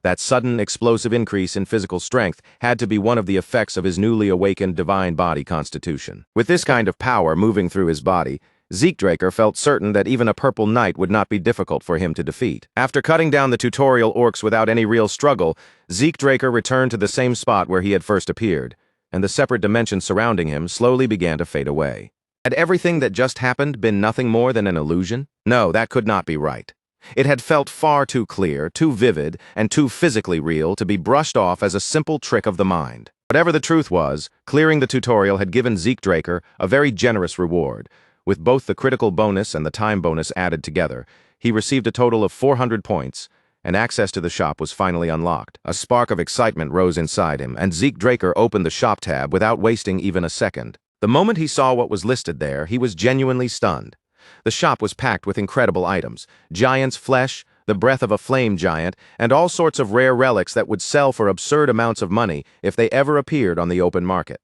That sudden, explosive increase in physical strength had to be one of the effects of his newly awakened divine body constitution. With this kind of power moving through his body, Zeke Draker felt certain that even a purple knight would not be difficult for him to defeat. After cutting down the tutorial orcs without any real struggle, Zeke Draker returned to the same spot where he had first appeared, and the separate dimensions surrounding him slowly began to fade away. Had everything that just happened been nothing more than an illusion? No, that could not be right. It had felt far too clear, too vivid, and too physically real to be brushed off as a simple trick of the mind. Whatever the truth was, clearing the tutorial had given Zeke Draker a very generous reward. With both the critical bonus and the time bonus added together, he received a total of 400 points, and access to the shop was finally unlocked. A spark of excitement rose inside him, and Zeke Draker opened the shop tab without wasting even a second. The moment he saw what was listed there, he was genuinely stunned. The shop was packed with incredible items: giant's flesh, the breath of a flame giant, and all sorts of rare relics that would sell for absurd amounts of money if they ever appeared on the open market.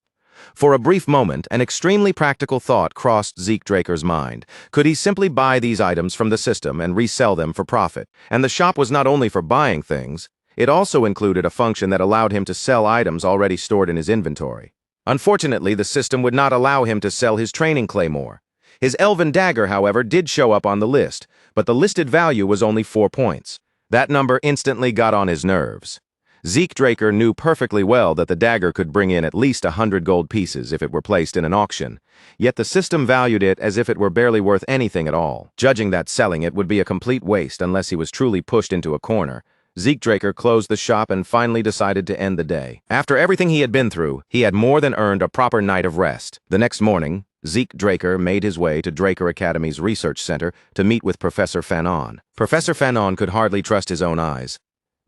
For a brief moment, an extremely practical thought crossed Zeke Draker's mind. Could he simply buy these items from the system and resell them for profit? And the shop was not only for buying things, it also included a function that allowed him to sell items already stored in his inventory. Unfortunately, the system would not allow him to sell his training claymore. His elven dagger, however, did show up on the list, but the listed value was only 4 points. That number instantly got on his nerves. Zeke Draker knew perfectly well that the dagger could bring in at least 100 gold pieces if it were placed in an auction, yet the system valued it as if it were barely worth anything at all. Judging that selling it would be a complete waste unless he was truly pushed into a corner, Zeke Draker closed the shop and finally decided to end the day. After everything he had been through, he had more than earned a proper night of rest. The next morning, Zeke Draker made his way to Draker Academy's research center to meet with Professor Fanon. Professor Fanon could hardly trust his own eyes.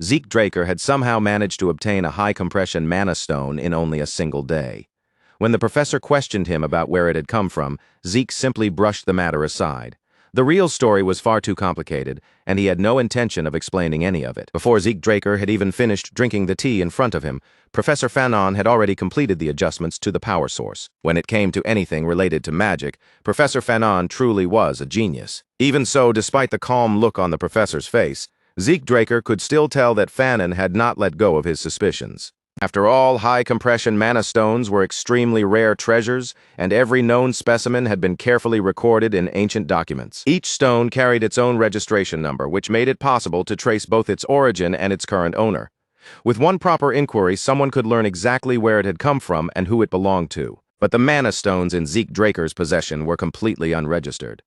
Zeke Draker had somehow managed to obtain a high-compression mana stone in only a single day. When the professor questioned him about where it had come from, Zeke simply brushed the matter aside. The real story was far too complicated, and he had no intention of explaining any of it. Before Zeke Draker had even finished drinking the tea in front of him, Professor Fanon had already completed the adjustments to the power source. When it came to anything related to magic, Professor Fanon truly was a genius. Even so, despite the calm look on the professor's face, Zeke Draker could still tell that Fanon had not let go of his suspicions. After all, high-compression mana stones were extremely rare treasures, and every known specimen had been carefully recorded in ancient documents. Each stone carried its own registration number, which made it possible to trace both its origin and its current owner. With one proper inquiry, someone could learn exactly where it had come from and who it belonged to. But the mana stones in Zeke Draker's possession were completely unregistered.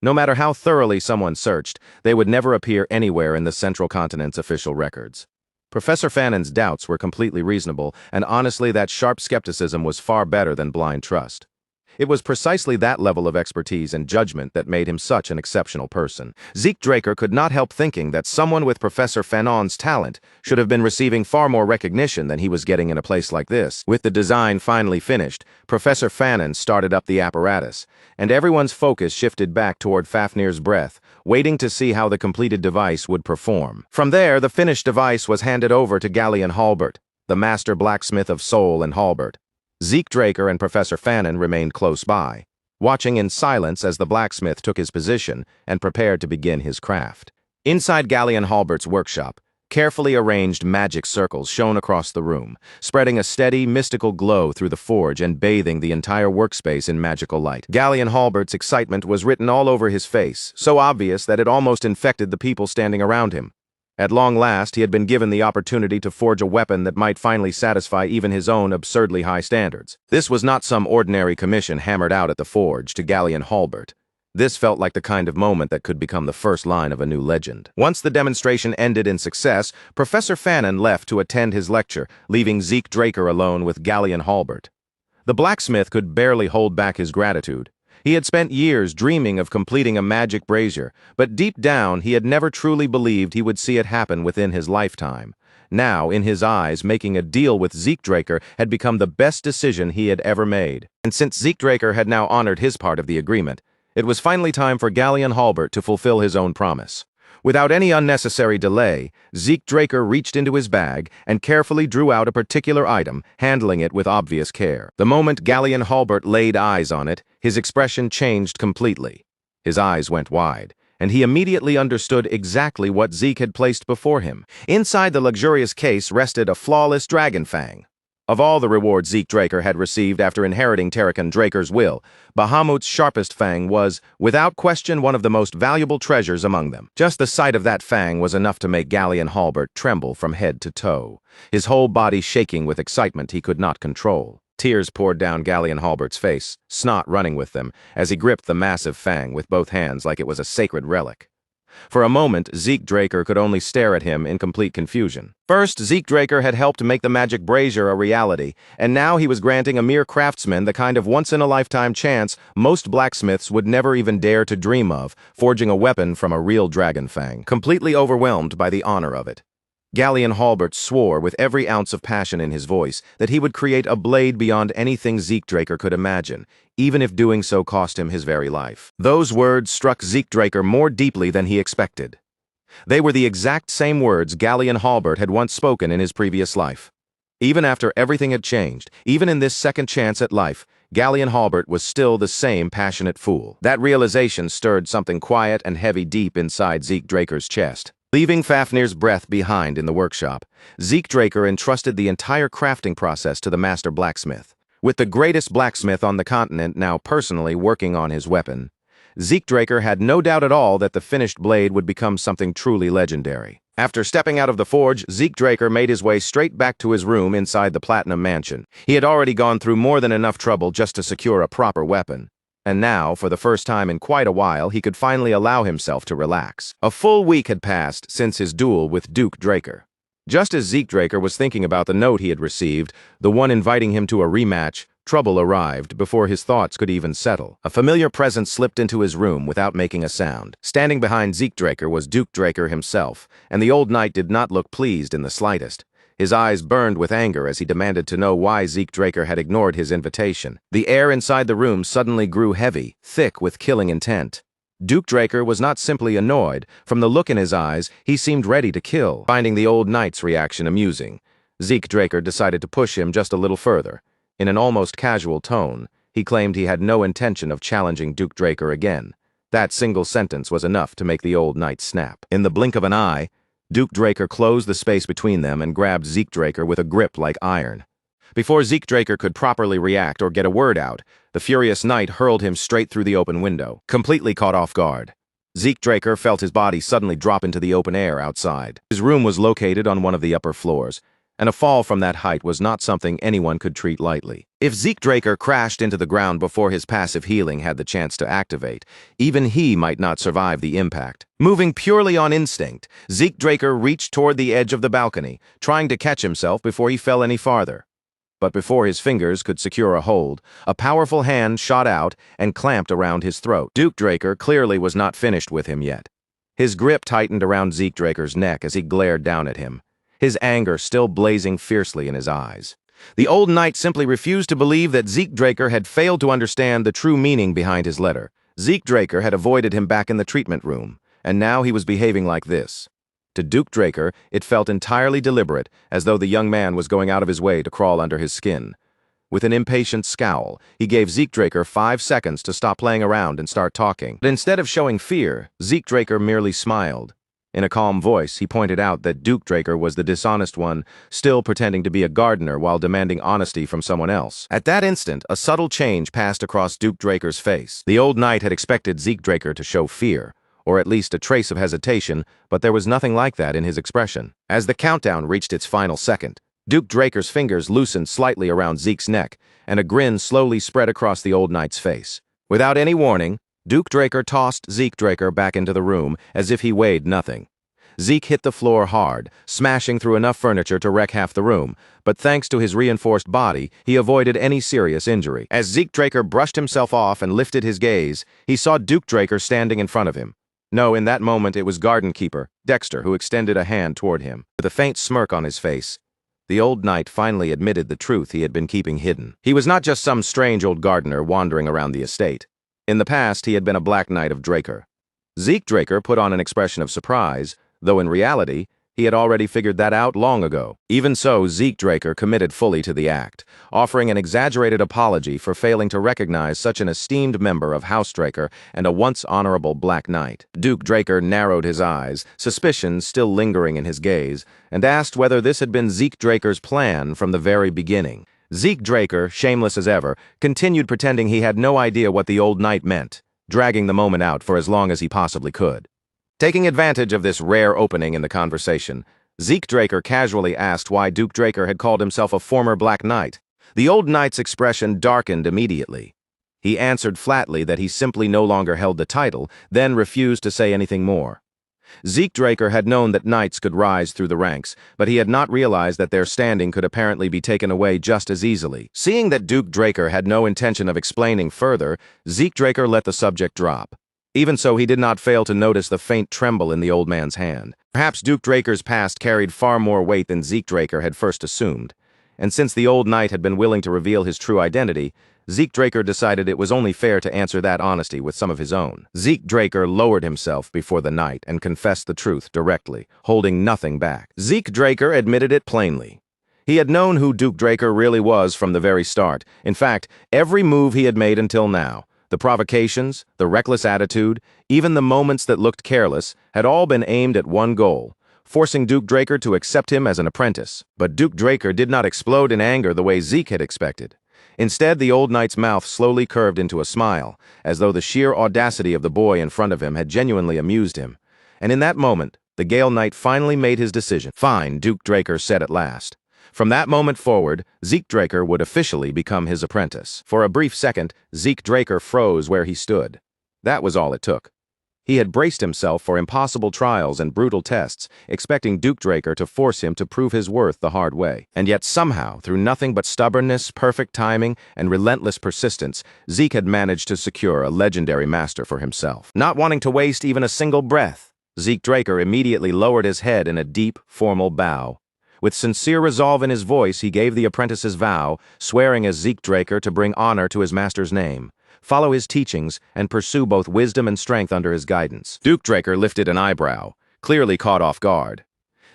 No matter how thoroughly someone searched, they would never appear anywhere in the Central Continent's official records. Professor Fanon's doubts were completely reasonable, and honestly, that sharp skepticism was far better than blind trust. It was precisely that level of expertise and judgment that made him such an exceptional person. Zeke Draker could not help thinking that someone with Professor Fanon's talent should have been receiving far more recognition than he was getting in a place like this. With the design finally finished, Professor Fanon started up the apparatus, and everyone's focus shifted back toward Fafnir's breath, waiting to see how the completed device would perform. From there, the finished device was handed over to Gallion Halbert, the master blacksmith of Soul and Halbert. Zeke Draker and Professor Fanon remained close by, watching in silence as the blacksmith took his position and prepared to begin his craft. Inside Gallion Halbert's workshop, carefully arranged magic circles shone across the room, spreading a steady, mystical glow through the forge and bathing the entire workspace in magical light. Gallion Halbert's excitement was written all over his face, so obvious that it almost infected the people standing around him. At long last, he had been given the opportunity to forge a weapon that might finally satisfy even his own absurdly high standards. This was not some ordinary commission hammered out at the forge to Gallion Halbert. This felt like the kind of moment that could become the first line of a new legend. Once the demonstration ended in success, Professor Fanon left to attend his lecture, leaving Zeke Draker alone with Gallion Halbert. The blacksmith could barely hold back his gratitude. He had spent years dreaming of completing a magic brazier, but deep down he had never truly believed he would see it happen within his lifetime. Now, in his eyes, making a deal with Zeke Draker had become the best decision he had ever made. And since Zeke Draker had now honored his part of the agreement, it was finally time for Gallion Halbert to fulfill his own promise. Without any unnecessary delay, Zeke Draker reached into his bag and carefully drew out a particular item, handling it with obvious care. The moment Gallion Halbert laid eyes on it, his expression changed completely. His eyes went wide, and he immediately understood exactly what Zeke had placed before him. Inside the luxurious case rested a flawless dragon fang. Of all the rewards Zeke Draker had received after inheriting Terrakan Draker's will, Bahamut's sharpest fang was, without question, one of the most valuable treasures among them. Just the sight of that fang was enough to make Galleon Halbert tremble from head to toe, his whole body shaking with excitement he could not control. Tears poured down Galleon Halbert's face, snot running with them, as he gripped the massive fang with both hands like it was a sacred relic. For a moment, Zeke Draker could only stare at him in complete confusion. First, Zeke Draker had helped make the magic brazier a reality, and now he was granting a mere craftsman the kind of once-in-a-lifetime chance most blacksmiths would never even dare to dream of, forging a weapon from a real dragon fang. Completely overwhelmed by the honor of it, Galleon Halbert swore with every ounce of passion in his voice that he would create a blade beyond anything Zeke Draker could imagine, even if doing so cost him his very life. Those words struck Zeke Draker more deeply than he expected. They were the exact same words Galleon Halbert had once spoken in his previous life. Even after everything had changed, even in this second chance at life, Galleon Halbert was still the same passionate fool. That realization stirred something quiet and heavy deep inside Zeke Draker's chest. Leaving Fafnir's breath behind in the workshop, Zeke Draker entrusted the entire crafting process to the master blacksmith. With the greatest blacksmith on the continent now personally working on his weapon, Zeke Draker had no doubt at all that the finished blade would become something truly legendary. After stepping out of the forge, Zeke Draker made his way straight back to his room inside the Platinum Mansion. He had already gone through more than enough trouble just to secure a proper weapon. And now, for the first time in quite a while, he could finally allow himself to relax. A full week had passed since his duel with Duke Draker. Just as Zeke Draker was thinking about the note he had received, the one inviting him to a rematch, trouble arrived before his thoughts could even settle. A familiar presence slipped into his room without making a sound. Standing behind Zeke Draker was Duke Draker himself, and the old knight did not look pleased in the slightest. His eyes burned with anger as he demanded to know why Zeke Draker had ignored his invitation. The air inside the room suddenly grew heavy, thick with killing intent. Duke Draker was not simply annoyed. From the look in his eyes, he seemed ready to kill. Finding the old knight's reaction amusing, Zeke Draker decided to push him just a little further. In an almost casual tone, he claimed he had no intention of challenging Duke Draker again. That single sentence was enough to make the old knight snap. In the blink of an eye, Duke Draker closed the space between them and grabbed Zeke Draker with a grip like iron. Before Zeke Draker could properly react or get a word out, the furious knight hurled him straight through the open window, completely caught off guard. Zeke Draker felt his body suddenly drop into the open air outside. His room was located on one of the upper floors, and a fall from that height was not something anyone could treat lightly. If Zeke Draker crashed into the ground before his passive healing had the chance to activate, even he might not survive the impact. Moving purely on instinct, Zeke Draker reached toward the edge of the balcony, trying to catch himself before he fell any farther. But before his fingers could secure a hold, a powerful hand shot out and clamped around his throat. Duke Draker clearly was not finished with him yet. His grip tightened around Zeke Draker's neck as he glared down at him, his anger still blazing fiercely in his eyes. The old knight simply refused to believe that Zeke Draker had failed to understand the true meaning behind his letter. Zeke Draker had avoided him back in the treatment room, and now he was behaving like this. To Duke Draker, it felt entirely deliberate, as though the young man was going out of his way to crawl under his skin. With an impatient scowl, he gave Zeke Draker 5 seconds to stop playing around and start talking. But instead of showing fear, Zeke Draker merely smiled. In a calm voice, he pointed out that Duke Draker was the dishonest one, still pretending to be a gardener while demanding honesty from someone else. At that instant, a subtle change passed across Duke Draker's face. The old knight had expected Zeke Draker to show fear, or at least a trace of hesitation, but there was nothing like that in his expression. As the countdown reached its final second, Duke Draker's fingers loosened slightly around Zeke's neck, and a grin slowly spread across the old knight's face. Without any warning, Duke Draker tossed Zeke Draker back into the room as if he weighed nothing. Zeke hit the floor hard, smashing through enough furniture to wreck half the room, but thanks to his reinforced body, he avoided any serious injury. As Zeke Draker brushed himself off and lifted his gaze, he saw Duke Draker standing in front of him. No, in that moment it was garden keeper, Dexter, who extended a hand toward him. With a faint smirk on his face, the old knight finally admitted the truth he had been keeping hidden. He was not just some strange old gardener wandering around the estate. In the past, he had been a Black Knight of Draker. Zeke Draker put on an expression of surprise, though in reality, He had already figured that out long ago. Even so, Zeke Draker committed fully to the act, offering an exaggerated apology for failing to recognize such an esteemed member of House Draker and a once honorable Black Knight. Duke Draker narrowed his eyes, suspicion still lingering in his gaze, and asked whether this had been Zeke Draker's plan from the very beginning. Zeke Draker, shameless as ever, continued pretending he had no idea what the old knight meant, dragging the moment out for as long as he possibly could. Taking advantage of this rare opening in the conversation, Zeke Draker casually asked why Duke Draker had called himself a former Black Knight. The old knight's expression darkened immediately. He answered flatly that he simply no longer held the title, then refused to say anything more. Zeke Draker had known that knights could rise through the ranks, but he had not realized that their standing could apparently be taken away just as easily. Seeing that Duke Draker had no intention of explaining further, Zeke Draker let the subject drop. Even so, he did not fail to notice the faint tremble in the old man's hand. Perhaps Duke Draker's past carried far more weight than Zeke Draker had first assumed. And since the old knight had been willing to reveal his true identity, Zeke Draker decided it was only fair to answer that honesty with some of his own. Zeke Draker lowered himself before the knight and confessed the truth directly, holding nothing back. Zeke Draker admitted it plainly. He had known who Duke Draker really was from the very start. In fact, every move he had made until now, the provocations, the reckless attitude, even the moments that looked careless, had all been aimed at one goal: forcing Duke Draker to accept him as an apprentice. But Duke Draker did not explode in anger the way Zeke had expected. Instead, the old knight's mouth slowly curved into a smile, as though the sheer audacity of the boy in front of him had genuinely amused him. And in that moment, the Gale Knight finally made his decision. "Fine," Duke Draker said at last. From that moment forward, Zeke Draker would officially become his apprentice. For a brief second, Zeke Draker froze where he stood. That was all it took. He had braced himself for impossible trials and brutal tests, expecting Duke Draker to force him to prove his worth the hard way. And yet somehow, through nothing but stubbornness, perfect timing, and relentless persistence, Zeke had managed to secure a legendary master for himself. Not wanting to waste even a single breath, Zeke Draker immediately lowered his head in a deep, formal bow. With sincere resolve in his voice, he gave the apprentice's vow, swearing as Zeke Draker to bring honor to his master's name, follow his teachings, and pursue both wisdom and strength under his guidance. Duke Draker lifted an eyebrow, clearly caught off guard.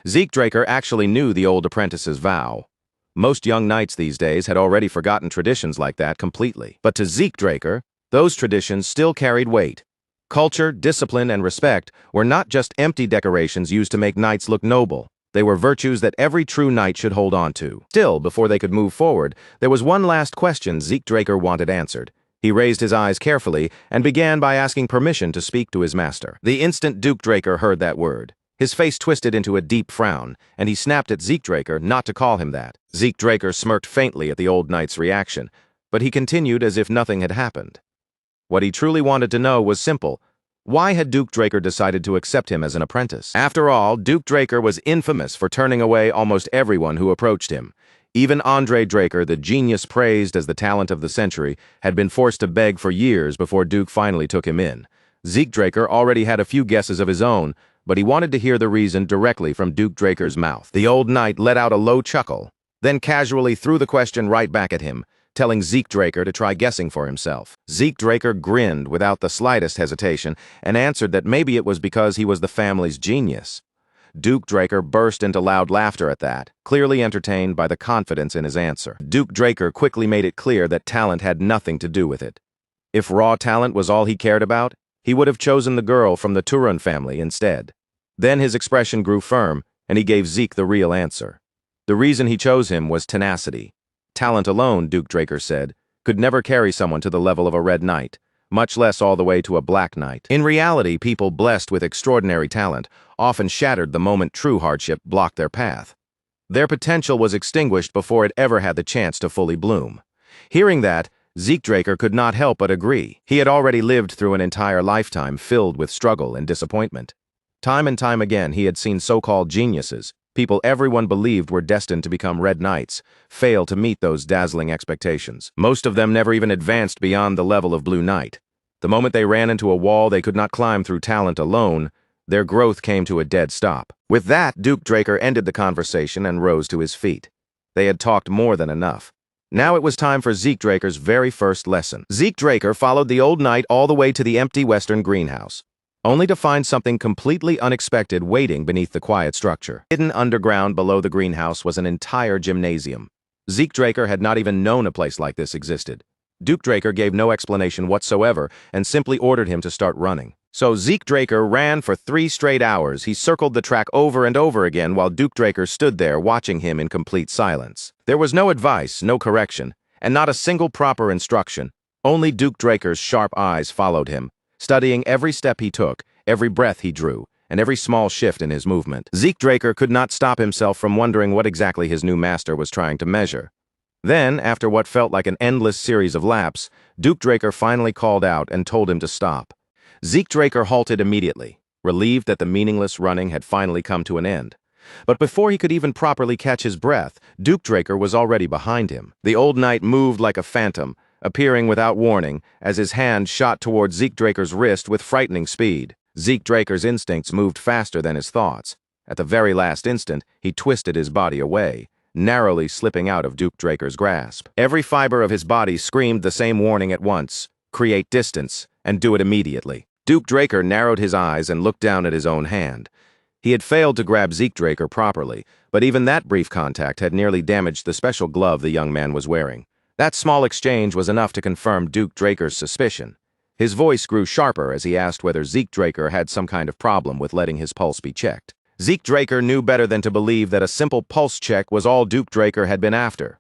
Zeke Draker actually knew the old apprentice's vow. Most young knights these days had already forgotten traditions like that completely. But to Zeke Draker, those traditions still carried weight. Culture, discipline, and respect were not just empty decorations used to make knights look noble. They were virtues that every true knight should hold on to. Still, before they could move forward, there was one last question Zeke Draker wanted answered. He raised his eyes carefully and began by asking permission to speak to his master. The instant Duke Draker heard that word, his face twisted into a deep frown, and he snapped at Zeke Draker not to call him that. Zeke Draker smirked faintly at the old knight's reaction, but he continued as if nothing had happened. What he truly wanted to know was simple. Why had Duke Draker decided to accept him as an apprentice? After all, Duke Draker was infamous for turning away almost everyone who approached him. Even Andre Draker, the genius praised as the talent of the century, had been forced to beg for years before Duke finally took him in. Zeke Draker already had a few guesses of his own, but he wanted to hear the reason directly from Duke Draker's mouth. The old knight let out a low chuckle, then casually threw the question right back at him, telling Zeke Draker to try guessing for himself. Zeke Draker grinned without the slightest hesitation and answered that maybe it was because he was the family's genius. Duke Draker burst into loud laughter at that, clearly entertained by the confidence in his answer. Duke Draker quickly made it clear that talent had nothing to do with it. If raw talent was all he cared about, he would have chosen the girl from the Turun family instead. Then his expression grew firm, and he gave Zeke the real answer. The reason he chose him was tenacity. Talent alone, Duke Draker said, could never carry someone to the level of a Red Knight, much less all the way to a Black Knight. In reality, people blessed with extraordinary talent often shattered the moment true hardship blocked their path. Their potential was extinguished before it ever had the chance to fully bloom. Hearing that, Zeke Draker could not help but agree. He had already lived through an entire lifetime filled with struggle and disappointment. Time and time again, he had seen so-called geniuses, people everyone believed were destined to become Red Knights, fail to meet those dazzling expectations. Most of them never even advanced beyond the level of Blue Knight. The moment they ran into a wall they could not climb through talent alone, their growth came to a dead stop. With that, Duke Draker ended the conversation and rose to his feet. They had talked more than enough. Now it was time for Zeke Draker's very first lesson. Zeke Draker followed the old knight all the way to the empty western greenhouse. only to find something completely unexpected waiting beneath the quiet structure. Hidden underground below the greenhouse was an entire gymnasium. Zeke Draker had not even known a place like this existed. Duke Draker gave no explanation whatsoever and simply ordered him to start running. So Zeke Draker ran for 3 straight hours. He circled the track over and over again while Duke Draker stood there watching him in complete silence. There was no advice, no correction, and not a single proper instruction. Only Duke Draker's sharp eyes followed him, studying every step he took, every breath he drew, and every small shift in his movement. Zeke Draker could not stop himself from wondering what exactly his new master was trying to measure. Then, after what felt like an endless series of laps, Duke Draker finally called out and told him to stop. Zeke Draker halted immediately, relieved that the meaningless running had finally come to an end. But before he could even properly catch his breath, Duke Draker was already behind him. The old knight moved like a phantom, appearing without warning as his hand shot toward Zeke Draker's wrist with frightening speed. Zeke Draker's instincts moved faster than his thoughts. At the very last instant, he twisted his body away, narrowly slipping out of Duke Draker's grasp. Every fiber of his body screamed the same warning at once: create distance, and do it immediately. Duke Draker narrowed his eyes and looked down at his own hand. He had failed to grab Zeke Draker properly, but even that brief contact had nearly damaged the special glove the young man was wearing. That small exchange was enough to confirm Duke Draker's suspicion. His voice grew sharper as he asked whether Zeke Draker had some kind of problem with letting his pulse be checked. Zeke Draker knew better than to believe that a simple pulse check was all Duke Draker had been after.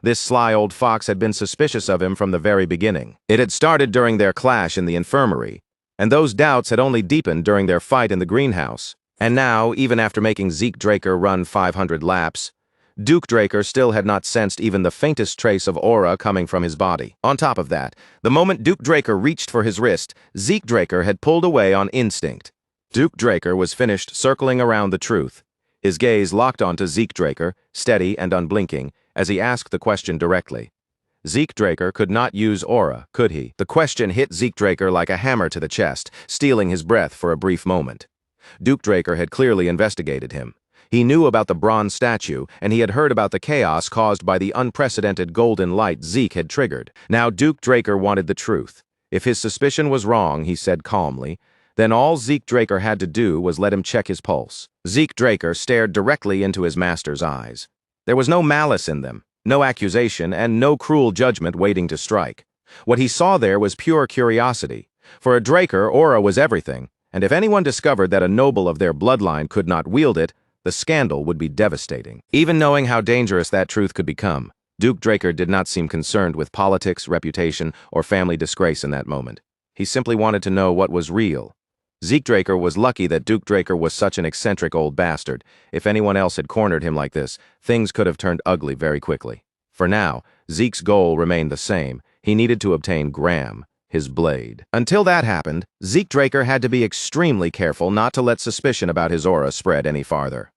This sly old fox had been suspicious of him from the very beginning. It had started during their clash in the infirmary, and those doubts had only deepened during their fight in the greenhouse. And now, even after making Zeke Draker run 500 laps, Duke Draker still had not sensed even the faintest trace of aura coming from his body. On top of that, the moment Duke Draker reached for his wrist, Zeke Draker had pulled away on instinct. Duke Draker was finished circling around the truth. His gaze locked onto Zeke Draker, steady and unblinking, as he asked the question directly. Zeke Draker could not use aura, could he? The question hit Zeke Draker like a hammer to the chest, stealing his breath for a brief moment. Duke Draker had clearly investigated him. He knew about the bronze statue, and he had heard about the chaos caused by the unprecedented golden light Zeke had triggered. Now Duke Draker wanted the truth. If his suspicion was wrong, he said calmly, then all Zeke Draker had to do was let him check his pulse. Zeke Draker stared directly into his master's eyes. There was no malice in them, no accusation, and no cruel judgment waiting to strike. What he saw there was pure curiosity. For a Draker, aura was everything, and if anyone discovered that a noble of their bloodline could not wield it, the scandal would be devastating. Even knowing how dangerous that truth could become, Duke Draker did not seem concerned with politics, reputation, or family disgrace in that moment. He simply wanted to know what was real. Zeke Draker was lucky that Duke Draker was such an eccentric old bastard. If anyone else had cornered him like this, things could have turned ugly very quickly. For now, Zeke's goal remained the same. He needed to obtain Graham, his blade. Until that happened, Zeke Draker had to be extremely careful not to let suspicion about his aura spread any farther.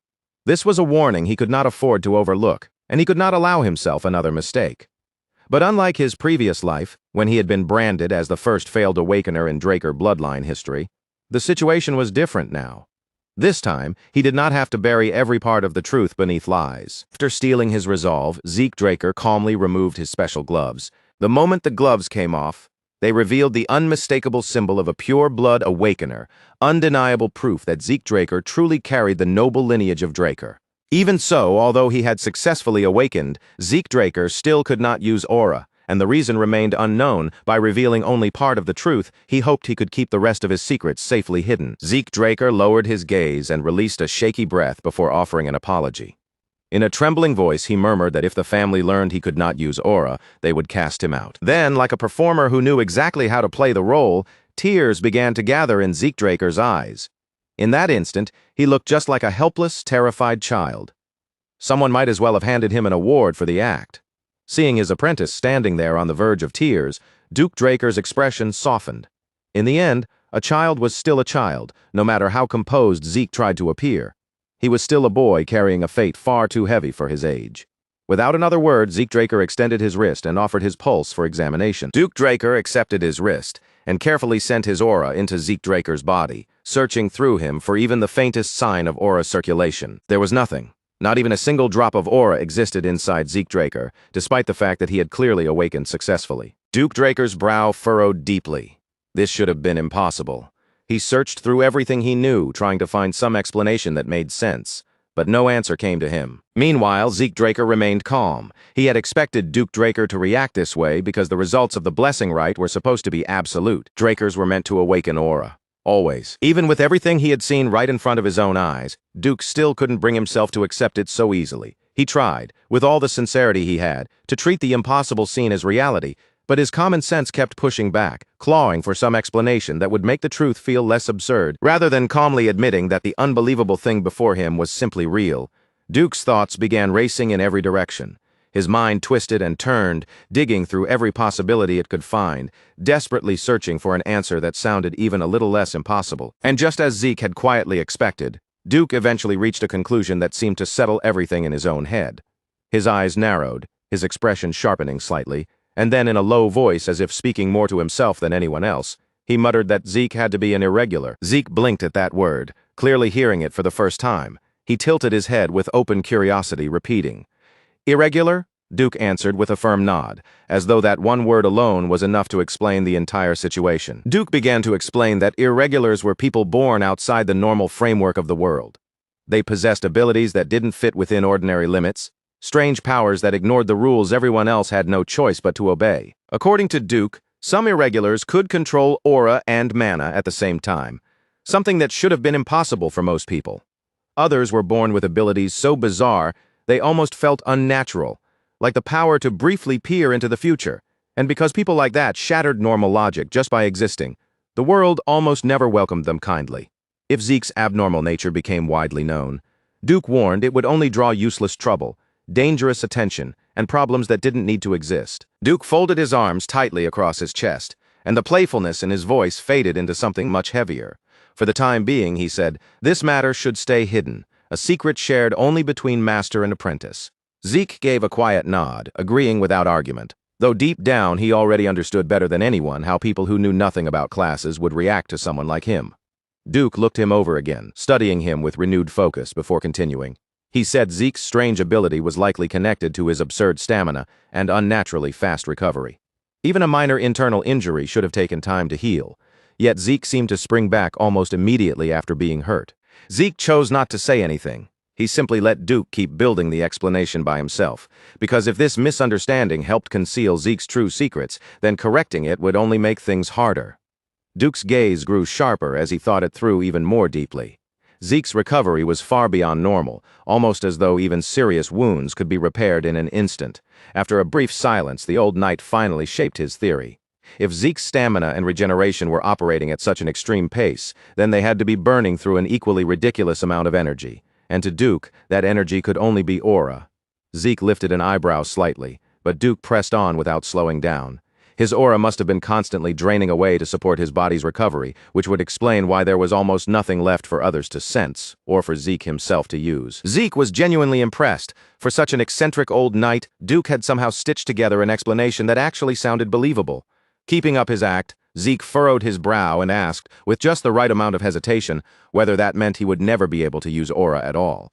This was a warning he could not afford to overlook, and he could not allow himself another mistake. But unlike his previous life, when he had been branded as the first failed awakener in Draker bloodline history, the situation was different now. This time, he did not have to bury every part of the truth beneath lies. After steeling his resolve, Zeke Draker calmly removed his special gloves. The moment the gloves came off, they revealed the unmistakable symbol of a pure-blood awakener, undeniable proof that Zeke Draker truly carried the noble lineage of Draker. Even so, although he had successfully awakened, Zeke Draker still could not use aura, and the reason remained unknown. By revealing only part of the truth, he hoped he could keep the rest of his secrets safely hidden. Zeke Draker lowered his gaze and released a shaky breath before offering an apology. In a trembling voice, he murmured that if the family learned he could not use aura, they would cast him out. Then, like a performer who knew exactly how to play the role, tears began to gather in Zeke Draker's eyes. In that instant, he looked just like a helpless, terrified child. Someone might as well have handed him an award for the act. Seeing his apprentice standing there on the verge of tears, Duke Draker's expression softened. In the end, a child was still a child, no matter how composed Zeke tried to appear. He was still a boy carrying a fate far too heavy for his age. Without another word, Zeke Draker extended his wrist and offered his pulse for examination. Duke Draker accepted his wrist and carefully sent his aura into Zeke Draker's body, searching through him for even the faintest sign of aura circulation. There was nothing. Not even a single drop of aura existed inside Zeke Draker, despite the fact that he had clearly awakened successfully. Duke Draker's brow furrowed deeply. This should have been impossible. He searched through everything he knew, trying to find some explanation that made sense. But no answer came to him. Meanwhile, Zeke Draker remained calm. He had expected Duke Draker to react this way because the results of the blessing rite were supposed to be absolute. Drakers were meant to awaken aura. Always. Even with everything he had seen right in front of his own eyes, Duke still couldn't bring himself to accept it so easily. He tried, with all the sincerity he had, to treat the impossible scene as reality, but his common sense kept pushing back, clawing for some explanation that would make the truth feel less absurd, rather than calmly admitting that the unbelievable thing before him was simply real. Duke's thoughts began racing in every direction. His mind twisted and turned, digging through every possibility it could find, desperately searching for an answer that sounded even a little less impossible. And just as Zeke had quietly expected, Duke eventually reached a conclusion that seemed to settle everything in his own head. His eyes narrowed, his expression sharpening slightly, and then in a low voice, as if speaking more to himself than anyone else, he muttered that Zeke had to be an irregular. Zeke blinked at that word, clearly hearing it for the first time. He tilted his head with open curiosity, repeating, "Irregular?" Duke answered with a firm nod, as though that one word alone was enough to explain the entire situation. Duke began to explain that irregulars were people born outside the normal framework of the world. They possessed abilities that didn't fit within ordinary limits, strange powers that ignored the rules everyone else had no choice but to obey. According to Duke, some irregulars could control aura and mana at the same time, something that should have been impossible for most people. Others were born with abilities so bizarre they almost felt unnatural, like the power to briefly peer into the future. And because people like that shattered normal logic just by existing, the world almost never welcomed them kindly. If Zeke's abnormal nature became widely known, Duke warned it would only draw useless trouble, dangerous attention, and problems that didn't need to exist. Duke folded his arms tightly across his chest, and the playfulness in his voice faded into something much heavier. For the time being, he said, this matter should stay hidden, a secret shared only between master and apprentice. Zeke gave a quiet nod, agreeing without argument, though deep down he already understood better than anyone how people who knew nothing about classes would react to someone like him. Duke looked him over again, studying him with renewed focus before continuing. He said Zeke's strange ability was likely connected to his absurd stamina and unnaturally fast recovery. Even a minor internal injury should have taken time to heal, yet Zeke seemed to spring back almost immediately after being hurt. Zeke chose not to say anything. He simply let Duke keep building the explanation by himself, because if this misunderstanding helped conceal Zeke's true secrets, then correcting it would only make things harder. Duke's gaze grew sharper as he thought it through even more deeply. Zeke's recovery was far beyond normal, almost as though even serious wounds could be repaired in an instant. After a brief silence, the old knight finally shaped his theory. If Zeke's stamina and regeneration were operating at such an extreme pace, then they had to be burning through an equally ridiculous amount of energy. And to Duke, that energy could only be aura. Zeke lifted an eyebrow slightly, but Duke pressed on without slowing down. His aura must have been constantly draining away to support his body's recovery, which would explain why there was almost nothing left for others to sense, or for Zeke himself to use. Zeke was genuinely impressed. For such an eccentric old knight, Duke had somehow stitched together an explanation that actually sounded believable. Keeping up his act, Zeke furrowed his brow and asked, with just the right amount of hesitation, whether that meant he would never be able to use aura at all.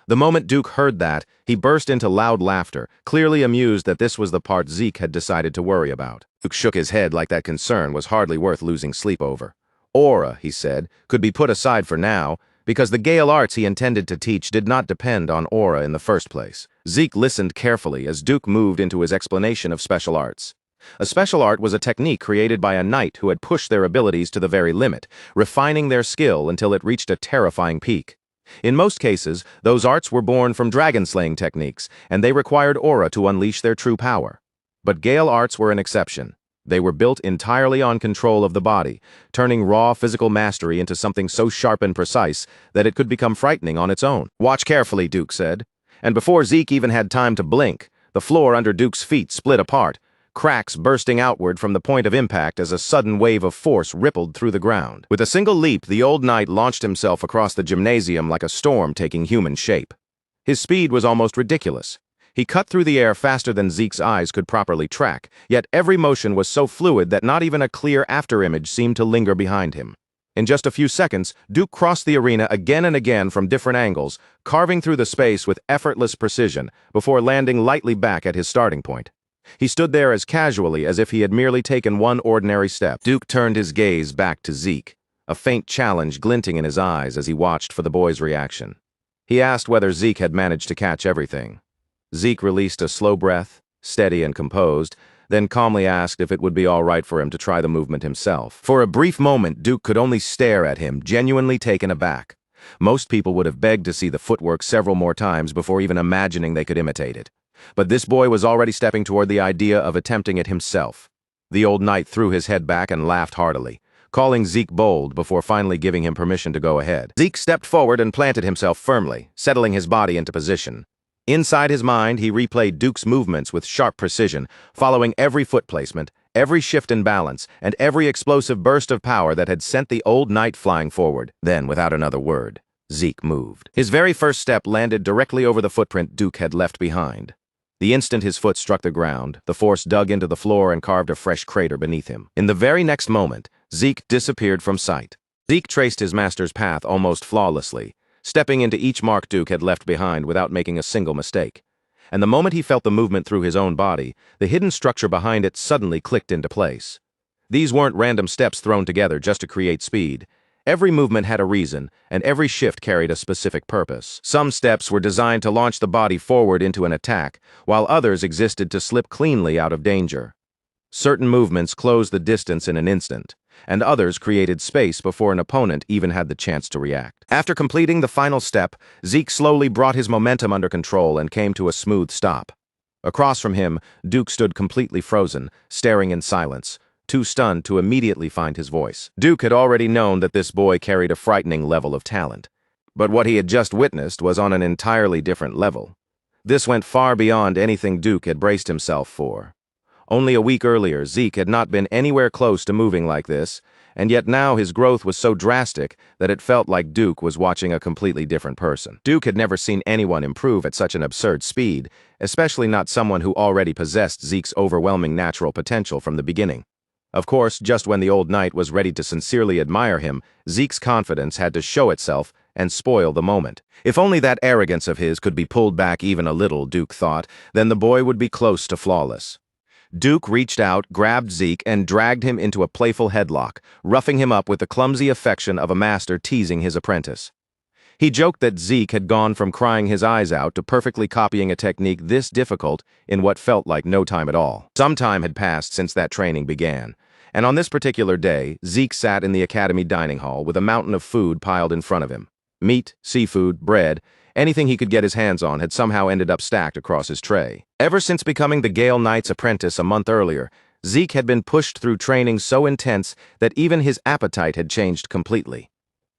The moment Duke heard that, he burst into loud laughter, clearly amused that this was the part Zeke had decided to worry about. Duke shook his head like that concern was hardly worth losing sleep over. Aura, he said, could be put aside for now, because the Gale arts he intended to teach did not depend on aura in the first place. Zeke listened carefully as Duke moved into his explanation of special arts. A special art was a technique created by a knight who had pushed their abilities to the very limit, refining their skill until it reached a terrifying peak. In most cases, those arts were born from dragon-slaying techniques, and they required aura to unleash their true power. But Gale arts were an exception. They were built entirely on control of the body, turning raw physical mastery into something so sharp and precise that it could become frightening on its own. "Watch carefully," Duke said. And before Zeke even had time to blink, the floor under Duke's feet split apart, cracks bursting outward from the point of impact as a sudden wave of force rippled through the ground. With a single leap, the old knight launched himself across the gymnasium like a storm taking human shape. His speed was almost ridiculous. He cut through the air faster than Zeke's eyes could properly track, yet every motion was so fluid that not even a clear afterimage seemed to linger behind him. In just a few seconds, Duke crossed the arena again and again from different angles, carving through the space with effortless precision before landing lightly back at his starting point. He stood there as casually as if he had merely taken one ordinary step. Duke turned his gaze back to Zeke. a faint challenge glinting in his eyes as he watched for the boy's reaction. He asked whether Zeke had managed to catch everything. Zeke released a slow breath, steady and composed, then calmly asked if it would be all right for him to try the movement himself. For a brief moment, Duke could only stare at him, genuinely taken aback. Most people would have begged to see the footwork several more times before even imagining they could imitate it. But this boy was already stepping toward the idea of attempting it himself. The old knight threw his head back and laughed heartily, calling Zeke bold before finally giving him permission to go ahead. Zeke stepped forward and planted himself firmly, settling his body into position. Inside his mind, he replayed Duke's movements with sharp precision, following every foot placement, every shift in balance, and every explosive burst of power that had sent the old knight flying forward. Then, without another word, Zeke moved. His very first step landed directly over the footprint Duke had left behind. The instant his foot struck the ground, the force dug into the floor and carved a fresh crater beneath him. In the very next moment, Zeke disappeared from sight. Zeke traced his master's path almost flawlessly, stepping into each mark Duke had left behind without making a single mistake. And the moment he felt the movement through his own body, the hidden structure behind it suddenly clicked into place. These weren't random steps thrown together just to create speed. Every movement had a reason, and every shift carried a specific purpose. Some steps were designed to launch the body forward into an attack, while others existed to slip cleanly out of danger. Certain movements closed the distance in an instant, and others created space before an opponent even had the chance to react. After completing the final step, Zeke slowly brought his momentum under control and came to a smooth stop. Across from him, Duke stood completely frozen, staring in silence, too stunned to immediately find his voice. Duke had already known that this boy carried a frightening level of talent. But what he had just witnessed was on an entirely different level. This went far beyond anything Duke had braced himself for. Only a week earlier, Zeke had not been anywhere close to moving like this, and yet now his growth was so drastic that it felt like Duke was watching a completely different person. Duke had never seen anyone improve at such an absurd speed, especially not someone who already possessed Zeke's overwhelming natural potential from the beginning. Of course, just when the old knight was ready to sincerely admire him, Zeke's confidence had to show itself and spoil the moment. If only that arrogance of his could be pulled back even a little, Duke thought, then the boy would be close to flawless. Duke reached out, grabbed Zeke, and dragged him into a playful headlock, roughing him up with the clumsy affection of a master teasing his apprentice. He joked that Zeke had gone from crying his eyes out to perfectly copying a technique this difficult in what felt like no time at all. Some time had passed since that training began, and on this particular day, Zeke sat in the academy dining hall with a mountain of food piled in front of him. Meat, seafood, bread, anything he could get his hands on had somehow ended up stacked across his tray. Ever since becoming the Gale Knight's apprentice a month earlier, Zeke had been pushed through training so intense that even his appetite had changed completely.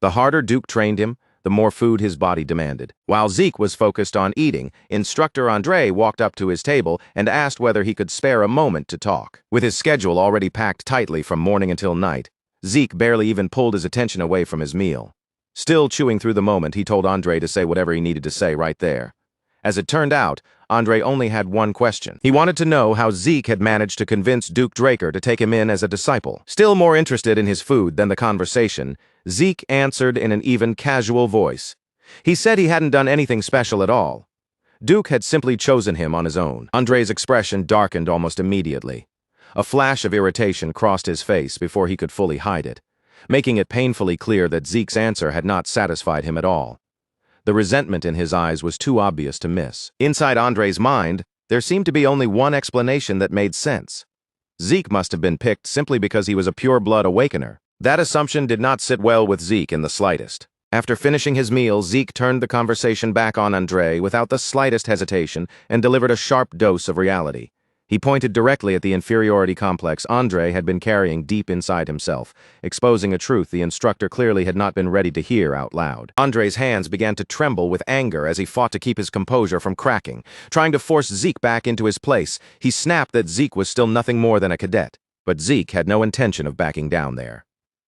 The harder Duke trained him, the more food his body demanded. While Zeke was focused on eating, Instructor Andre walked up to his table and asked whether he could spare a moment to talk. With his schedule already packed tightly from morning until night, Zeke barely even pulled his attention away from his meal. Still chewing through the moment, he told Andre to say whatever he needed to say right there. As it turned out, Andre only had one question. He wanted to know how Zeke had managed to convince Duke Draker to take him in as a disciple. Still more interested in his food than the conversation, Zeke answered in an even casual voice. He said he hadn't done anything special at all. Duke had simply chosen him on his own. Andre's expression darkened almost immediately. A flash of irritation crossed his face before he could fully hide it, making it painfully clear that Zeke's answer had not satisfied him at all. The resentment in his eyes was too obvious to miss. Inside Andre's mind, there seemed to be only one explanation that made sense. Zeke must have been picked simply because he was a pure-blood awakener. That assumption did not sit well with Zeke in the slightest. After finishing his meal, Zeke turned the conversation back on Andre without the slightest hesitation and delivered a sharp dose of reality. He pointed directly at the inferiority complex Andre had been carrying deep inside himself, exposing a truth the instructor clearly had not been ready to hear out loud. Andre's hands began to tremble with anger as he fought to keep his composure from cracking. Trying to force Zeke back into his place, he snapped that Zeke was still nothing more than a cadet. But Zeke had no intention of backing down there.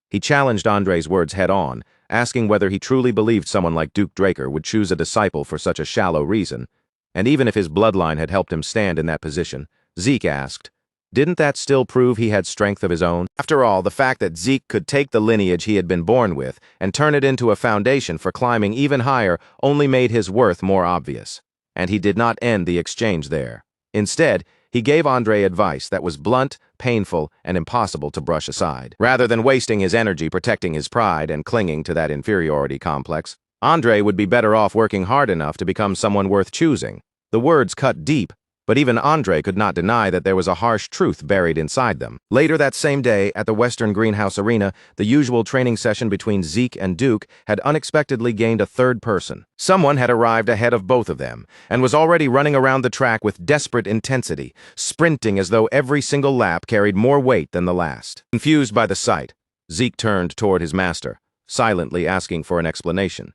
He challenged Andre's words head-on, asking whether he truly believed someone like Duke Draker would choose a disciple for such a shallow reason. And even if his bloodline had helped him stand in that position, Zeke asked, didn't that still prove he had strength of his own? After all, the fact that Zeke could take the lineage he had been born with and turn it into a foundation for climbing even higher only made his worth more obvious. And he did not end the exchange there. Instead, he He gave Andre advice that was blunt, painful, and impossible to brush aside. Rather than wasting his energy protecting his pride and clinging to that inferiority complex, Andre would be better off working hard enough to become someone worth choosing. The words cut deep, but even Andre could not deny that there was a harsh truth buried inside them. Later that same day, at the Western Greenhouse Arena, the usual training session between Zeke and Duke had unexpectedly gained a third person. Someone had arrived ahead of both of them, and was already running around the track with desperate intensity, sprinting as though every single lap carried more weight than the last. Confused by the sight, Zeke turned toward his master, silently asking for an explanation.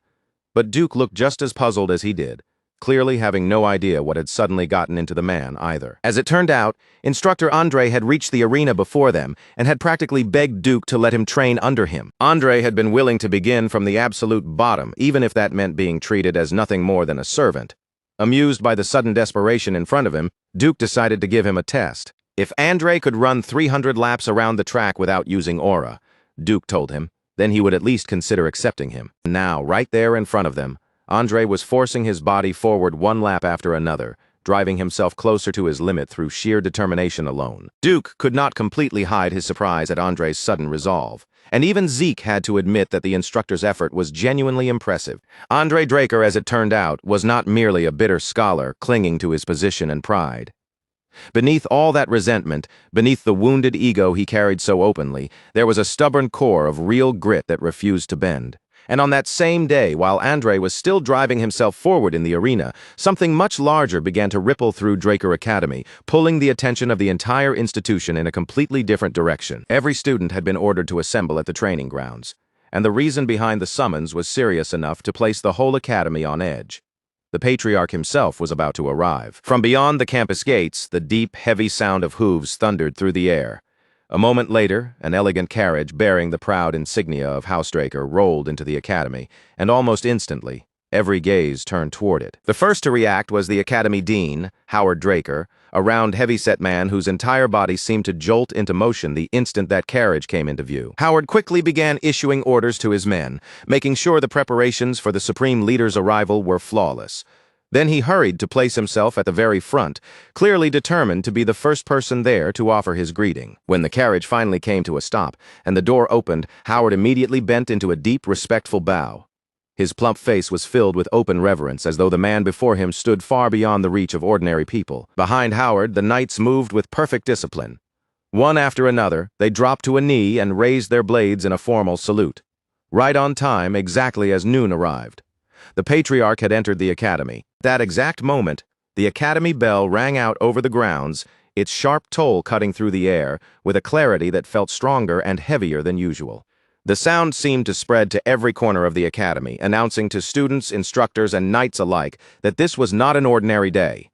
But Duke looked just as puzzled as he did, clearly having no idea what had suddenly gotten into the man either. As it turned out, instructor Andre had reached the arena before them and had practically begged Duke to let him train under him. Andre had been willing to begin from the absolute bottom, even if that meant being treated as nothing more than a servant. Amused by the sudden desperation in front of him, Duke decided to give him a test. If Andre could run 300 laps around the track without using aura, Duke told him, then he would at least consider accepting him. Now, right there in front of them, Andre was forcing his body forward one lap after another, driving himself closer to his limit through sheer determination alone. Duke could not completely hide his surprise at Andre's sudden resolve, and even Zeke had to admit that the instructor's effort was genuinely impressive. Andre Draker, as it turned out, was not merely a bitter scholar clinging to his position and pride. Beneath all that resentment, beneath the wounded ego he carried so openly, there was a stubborn core of real grit that refused to bend. And on that same day, while Andre was still driving himself forward in the arena, something much larger began to ripple through Draker Academy, pulling the attention of the entire institution in a completely different direction. Every student had been ordered to assemble at the training grounds, and the reason behind the summons was serious enough to place the whole academy on edge. The patriarch himself was about to arrive. From beyond the campus gates, the deep, heavy sound of hooves thundered through the air. A moment later, an elegant carriage bearing the proud insignia of Housedraker rolled into the academy, and almost instantly, every gaze turned toward it. The first to react was the academy dean, Howard Draker, a round, heavy-set man whose entire body seemed to jolt into motion the instant that carriage came into view. Howard quickly began issuing orders to his men, making sure the preparations for the Supreme Leader's arrival were flawless. Then he hurried to place himself at the very front, clearly determined to be the first person there to offer his greeting. When the carriage finally came to a stop and the door opened, Howard immediately bent into a deep, respectful bow. His plump face was filled with open reverence, as though the man before him stood far beyond the reach of ordinary people. Behind Howard, the knights moved with perfect discipline. One after another, they dropped to a knee and raised their blades in a formal salute. Right on time, exactly as noon arrived. The patriarch had entered the academy. At that exact moment, the academy bell rang out over the grounds, its sharp toll cutting through the air, with a clarity that felt stronger and heavier than usual. The sound seemed to spread to every corner of the academy, announcing to students, instructors, and knights alike that this was not an ordinary day.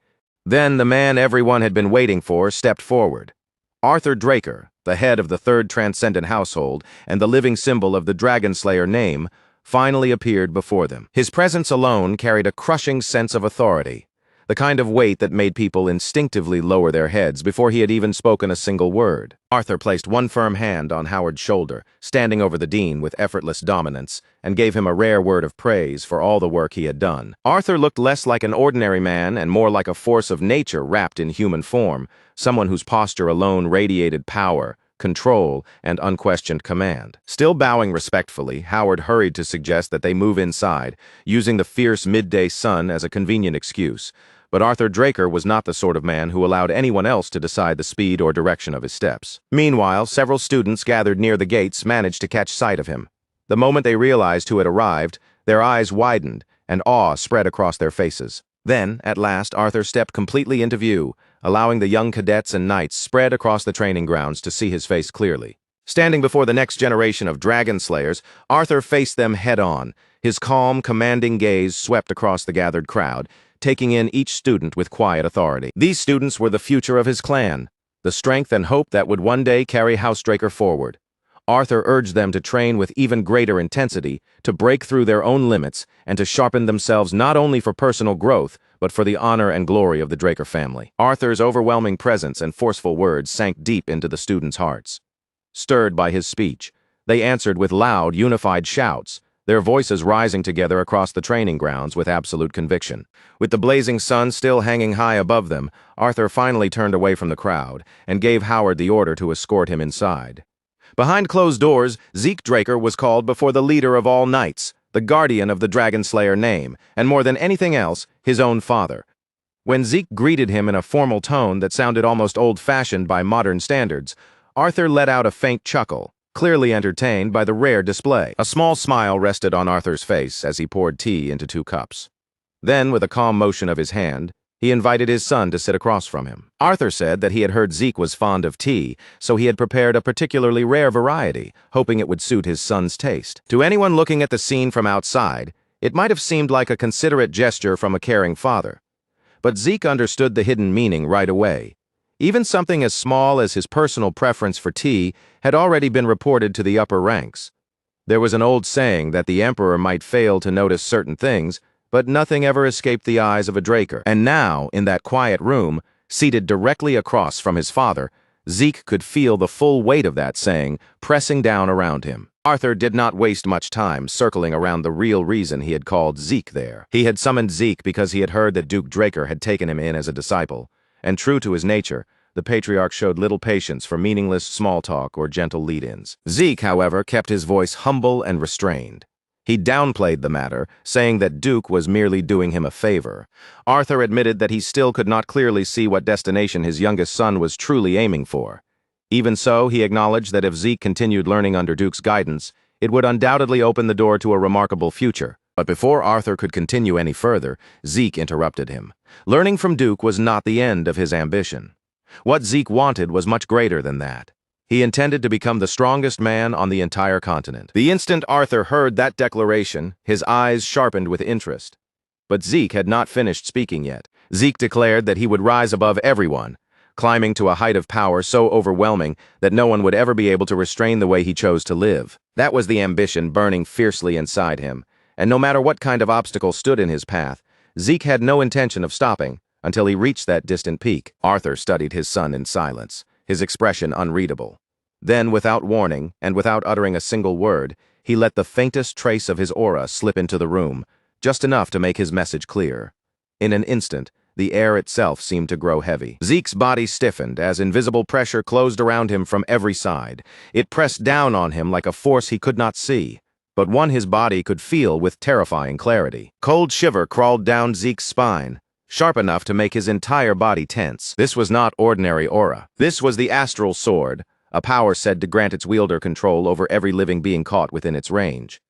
Then the man everyone had been waiting for stepped forward. Arthur Draker, the head of the Third Transcendent Household and the living symbol of the Dragon Slayer name, finally appeared before them. His presence alone carried a crushing sense of authority, the kind of weight that made people instinctively lower their heads before he had even spoken a single word. Arthur placed one firm hand on Howard's shoulder, standing over the dean with effortless dominance, and gave him a rare word of praise for all the work he had done. Arthur looked less like an ordinary man and more like a force of nature wrapped in human form, someone whose posture alone radiated power, control, and unquestioned command. Still bowing respectfully, Howard hurried to suggest that they move inside, using the fierce midday sun as a convenient excuse. But Arthur Draker was not the sort of man who allowed anyone else to decide the speed or direction of his steps. Meanwhile, several students gathered near the gates managed to catch sight of him. The moment they realized who had arrived, their eyes widened, and awe spread across their faces. Then, at last, Arthur stepped completely into view, allowing the young cadets and knights spread across the training grounds to see his face clearly. Standing before the next generation of dragon slayers, Arthur faced them head-on. His calm, commanding gaze swept across the gathered crowd, taking in each student with quiet authority. These students were the future of his clan, the strength and hope that would one day carry Housedraker forward. Arthur urged them to train with even greater intensity, to break through their own limits, and to sharpen themselves not only for personal growth, but for the honor and glory of the Draker family. Arthur's overwhelming presence and forceful words sank deep into the students' hearts. Stirred by his speech, they answered with loud, unified shouts, their voices rising together across the training grounds with absolute conviction. With the blazing sun still hanging high above them, Arthur finally turned away from the crowd and gave Howard the order to escort him inside. Behind closed doors, Zeke Draker was called before the leader of all knights, the guardian of the Dragon Slayer name, and more than anything else, his own father. When Zeke greeted him in a formal tone that sounded almost old-fashioned by modern standards, Arthur let out a faint chuckle, clearly entertained by the rare display. A small smile rested on Arthur's face as he poured tea into 2 cups. Then, with a calm motion of his hand, he invited his son to sit across from him. Arthur said that he had heard Zeke was fond of tea, so he had prepared a particularly rare variety, hoping it would suit his son's taste. To anyone looking at the scene from outside, it might have seemed like a considerate gesture from a caring father. But Zeke understood the hidden meaning right away. Even something as small as his personal preference for tea had already been reported to the upper ranks. There was an old saying that the emperor might fail to notice certain things, but nothing ever escaped the eyes of a Draker. And now, in that quiet room, seated directly across from his father, Zeke could feel the full weight of that saying pressing down around him. Arthur did not waste much time circling around the real reason he had called Zeke there. He had summoned Zeke because he had heard that Duke Draker had taken him in as a disciple, and true to his nature, the patriarch showed little patience for meaningless small talk or gentle lead-ins. Zeke, however, kept his voice humble and restrained. He downplayed the matter, saying that Duke was merely doing him a favor. Arthur admitted that he still could not clearly see what destination his youngest son was truly aiming for. Even so, he acknowledged that if Zeke continued learning under Duke's guidance, it would undoubtedly open the door to a remarkable future. But before Arthur could continue any further, Zeke interrupted him. Learning from Duke was not the end of his ambition. What Zeke wanted was much greater than that. He intended to become the strongest man on the entire continent. The instant Arthur heard that declaration, his eyes sharpened with interest. But Zeke had not finished speaking yet. Zeke declared that he would rise above everyone, climbing to a height of power so overwhelming that no one would ever be able to restrain the way he chose to live. That was the ambition burning fiercely inside him, and no matter what kind of obstacle stood in his path, Zeke had no intention of stopping until he reached that distant peak. Arthur studied his son in silence, his expression unreadable. Then, without warning, and without uttering a single word, he let the faintest trace of his aura slip into the room, just enough to make his message clear. In an instant, the air itself seemed to grow heavy. Zeke's body stiffened as invisible pressure closed around him from every side. It pressed down on him like a force he could not see, but one his body could feel with terrifying clarity. Cold shiver crawled down Zeke's spine, sharp enough to make his entire body tense. This was not ordinary aura. This was the astral sword, a power said to grant its wielder control over every living being caught within its range.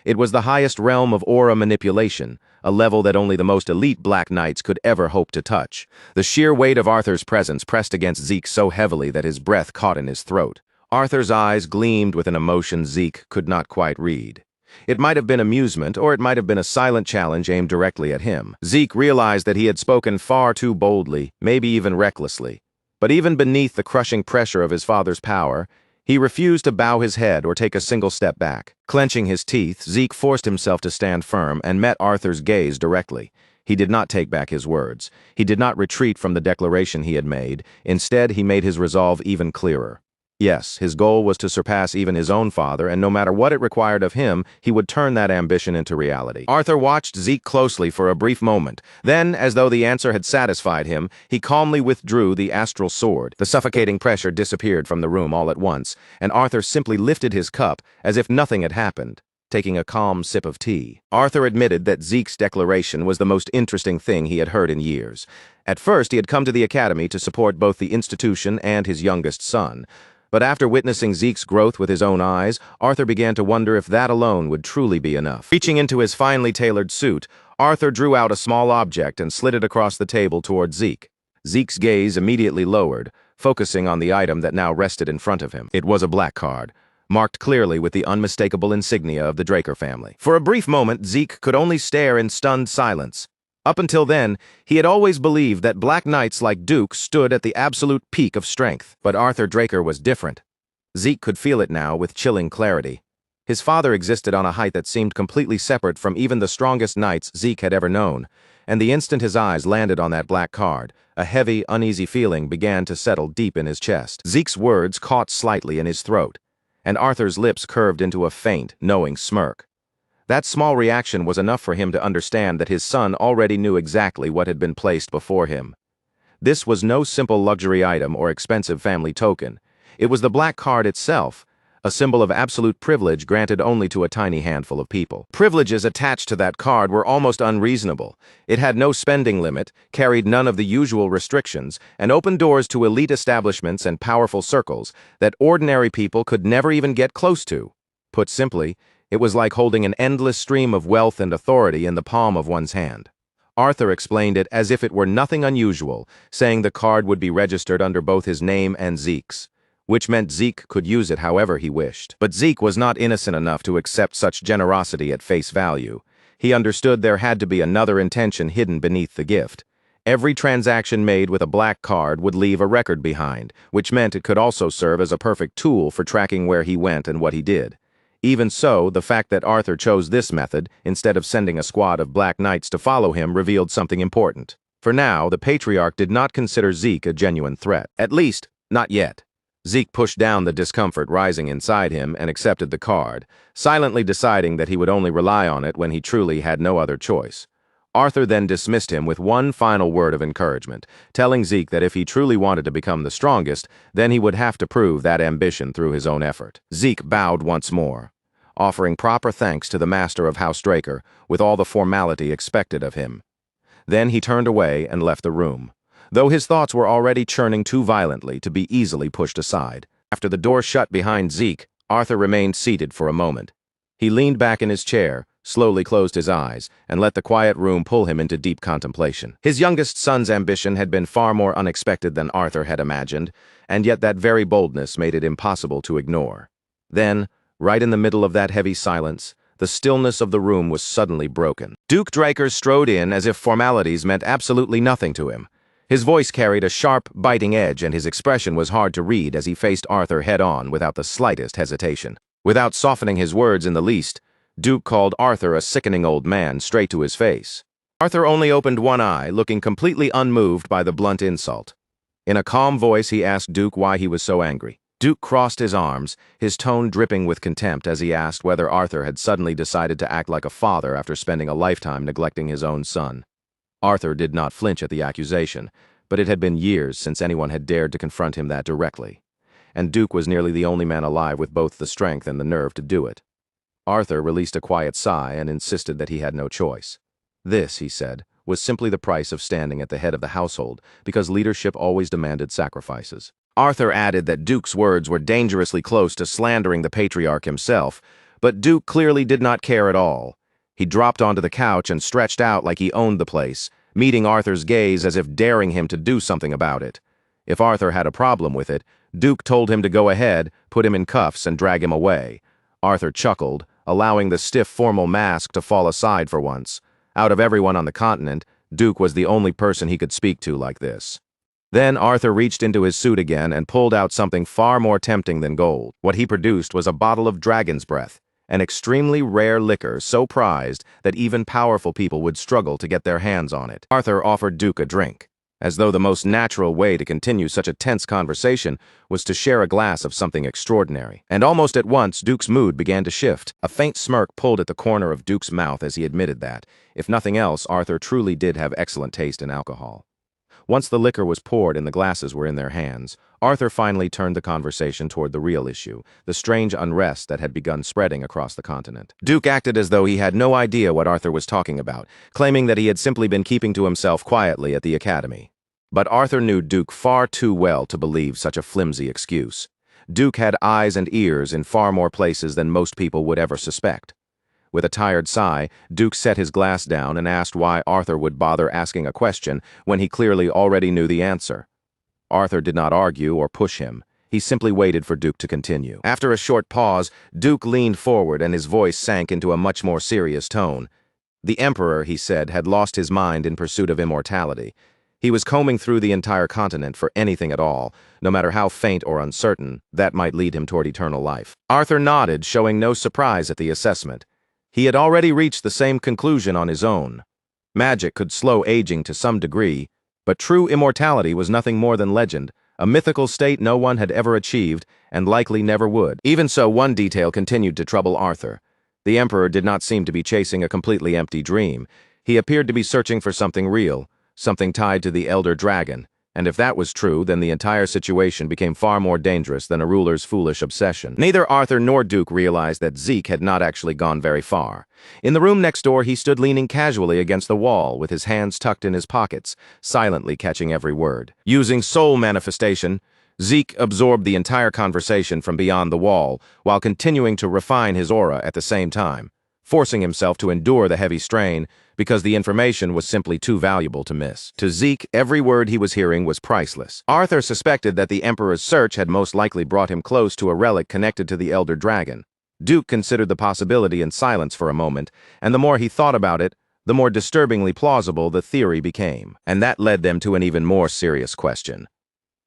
It was the highest realm of aura manipulation, a level that only the most elite Black Knights could ever hope to touch. The sheer weight of Arthur's presence pressed against Zeke so heavily that his breath caught in his throat. Arthur's eyes gleamed with an emotion Zeke could not quite read. It might have been amusement, or it might have been a silent challenge aimed directly at him. Zeke realized that he had spoken far too boldly, maybe even recklessly. But even beneath the crushing pressure of his father's power, he refused to bow his head or take a single step back. Clenching his teeth, Zeke forced himself to stand firm and met Arthur's gaze directly. He did not take back his words. He did not retreat from the declaration he had made. Instead, he made his resolve even clearer. Yes, his goal was to surpass even his own father, and no matter what it required of him, he would turn that ambition into reality. Arthur watched Zeke closely for a brief moment. Then, as though the answer had satisfied him, he calmly withdrew the astral sword. The suffocating pressure disappeared from the room all at once, and Arthur simply lifted his cup as if nothing had happened, taking a calm sip of tea. Arthur admitted that Zeke's declaration was the most interesting thing he had heard in years. At first, he had come to the academy to support both the institution and his youngest son. But after witnessing Zeke's growth with his own eyes, Arthur began to wonder if that alone would truly be enough. Reaching into his finely tailored suit, Arthur drew out a small object and slid it across the table toward Zeke. Zeke's gaze immediately lowered, focusing on the item that now rested in front of him. It was a black card, marked clearly with the unmistakable insignia of the Draker family. For a brief moment, Zeke could only stare in stunned silence. Up until then, he had always believed that Black Knights like Duke stood at the absolute peak of strength. But Arthur Draker was different. Zeke could feel it now with chilling clarity. His father existed on a height that seemed completely separate from even the strongest knights Zeke had ever known, and the instant his eyes landed on that black card, a heavy, uneasy feeling began to settle deep in his chest. Zeke's words caught slightly in his throat, and Arthur's lips curved into a faint, knowing smirk. That small reaction was enough for him to understand that his son already knew exactly what had been placed before him. This was no simple luxury item or expensive family token. It was the black card itself, a symbol of absolute privilege granted only to a tiny handful of people. Privileges attached to that card were almost unreasonable. It had no spending limit, carried none of the usual restrictions, and opened doors to elite establishments and powerful circles that ordinary people could never even get close to. Put simply, it was like holding an endless stream of wealth and authority in the palm of one's hand. Arthur explained it as if it were nothing unusual, saying the card would be registered under both his name and Zeke's, which meant Zeke could use it however he wished. But Zeke was not innocent enough to accept such generosity at face value. He understood there had to be another intention hidden beneath the gift. Every transaction made with a black card would leave a record behind, which meant it could also serve as a perfect tool for tracking where he went and what he did. Even so, the fact that Arthur chose this method, instead of sending a squad of Black Knights to follow him, revealed something important. For now, the patriarch did not consider Zeke a genuine threat. At least, not yet. Zeke pushed down the discomfort rising inside him and accepted the card, silently deciding that he would only rely on it when he truly had no other choice. Arthur then dismissed him with one final word of encouragement, telling Zeke that if he truly wanted to become the strongest, then he would have to prove that ambition through his own effort. Zeke bowed once more, offering proper thanks to the master of House Draker with all the formality expected of him. Then he turned away and left the room, though his thoughts were already churning too violently to be easily pushed aside. After the door shut behind Zeke, Arthur remained seated for a moment. He leaned back in his chair, slowly closed his eyes, and let the quiet room pull him into deep contemplation. His youngest son's ambition had been far more unexpected than Arthur had imagined, and yet that very boldness made it impossible to ignore. Then, right in the middle of that heavy silence, the stillness of the room was suddenly broken. Duke Draker strode in as if formalities meant absolutely nothing to him. His voice carried a sharp, biting edge, and his expression was hard to read as he faced Arthur head-on without the slightest hesitation. Without softening his words in the least, Duke called Arthur a sickening old man straight to his face. Arthur only opened one eye, looking completely unmoved by the blunt insult. In a calm voice, he asked Duke why he was so angry. Duke crossed his arms, his tone dripping with contempt as he asked whether Arthur had suddenly decided to act like a father after spending a lifetime neglecting his own son. Arthur did not flinch at the accusation, but it had been years since anyone had dared to confront him that directly, and Duke was nearly the only man alive with both the strength and the nerve to do it. Arthur released a quiet sigh and insisted that he had no choice. This, he said, was simply the price of standing at the head of the household, because leadership always demanded sacrifices. Arthur added that Duke's words were dangerously close to slandering the patriarch himself, but Duke clearly did not care at all. He dropped onto the couch and stretched out like he owned the place, meeting Arthur's gaze as if daring him to do something about it. If Arthur had a problem with it, Duke told him to go ahead, put him in cuffs, and drag him away. Arthur chuckled, allowing the stiff formal mask to fall aside for once. Out of everyone on the continent, Duke was the only person he could speak to like this. Then Arthur reached into his suit again and pulled out something far more tempting than gold. What he produced was a bottle of dragon's breath, an extremely rare liquor so prized that even powerful people would struggle to get their hands on it. Arthur offered Duke a drink, as though the most natural way to continue such a tense conversation was to share a glass of something extraordinary. And almost at once, Duke's mood began to shift. A faint smirk pulled at the corner of Duke's mouth as he admitted that, if nothing else, Arthur truly did have excellent taste in alcohol. Once the liquor was poured and the glasses were in their hands, Arthur finally turned the conversation toward the real issue, the strange unrest that had begun spreading across the continent. Duke acted as though he had no idea what Arthur was talking about, claiming that he had simply been keeping to himself quietly at the academy. But Arthur knew Duke far too well to believe such a flimsy excuse. Duke had eyes and ears in far more places than most people would ever suspect. With a tired sigh, Duke set his glass down and asked why Arthur would bother asking a question when he clearly already knew the answer. Arthur did not argue or push him. He simply waited for Duke to continue. After a short pause, Duke leaned forward and his voice sank into a much more serious tone. The Emperor, he said, had lost his mind in pursuit of immortality. He was combing through the entire continent for anything at all, no matter how faint or uncertain, that might lead him toward eternal life. Arthur nodded, showing no surprise at the assessment. He had already reached the same conclusion on his own. Magic could slow aging to some degree, but true immortality was nothing more than legend, a mythical state no one had ever achieved and likely never would. Even so, one detail continued to trouble Arthur. The Emperor did not seem to be chasing a completely empty dream. He appeared to be searching for something real, something tied to the Elder Dragon, and if that was true, then the entire situation became far more dangerous than a ruler's foolish obsession. Neither Arthur nor Duke realized that Zeke had not actually gone very far. In the room next door, he stood leaning casually against the wall, with his hands tucked in his pockets, silently catching every word. Using soul manifestation, Zeke absorbed the entire conversation from beyond the wall, while continuing to refine his aura at the same time, forcing himself to endure the heavy strain because the information was simply too valuable to miss. To Zeke, every word he was hearing was priceless. Arthur suspected that the Emperor's search had most likely brought him close to a relic connected to the Elder Dragon. Duke considered the possibility in silence for a moment, and the more he thought about it, the more disturbingly plausible the theory became. And that led them to an even more serious question.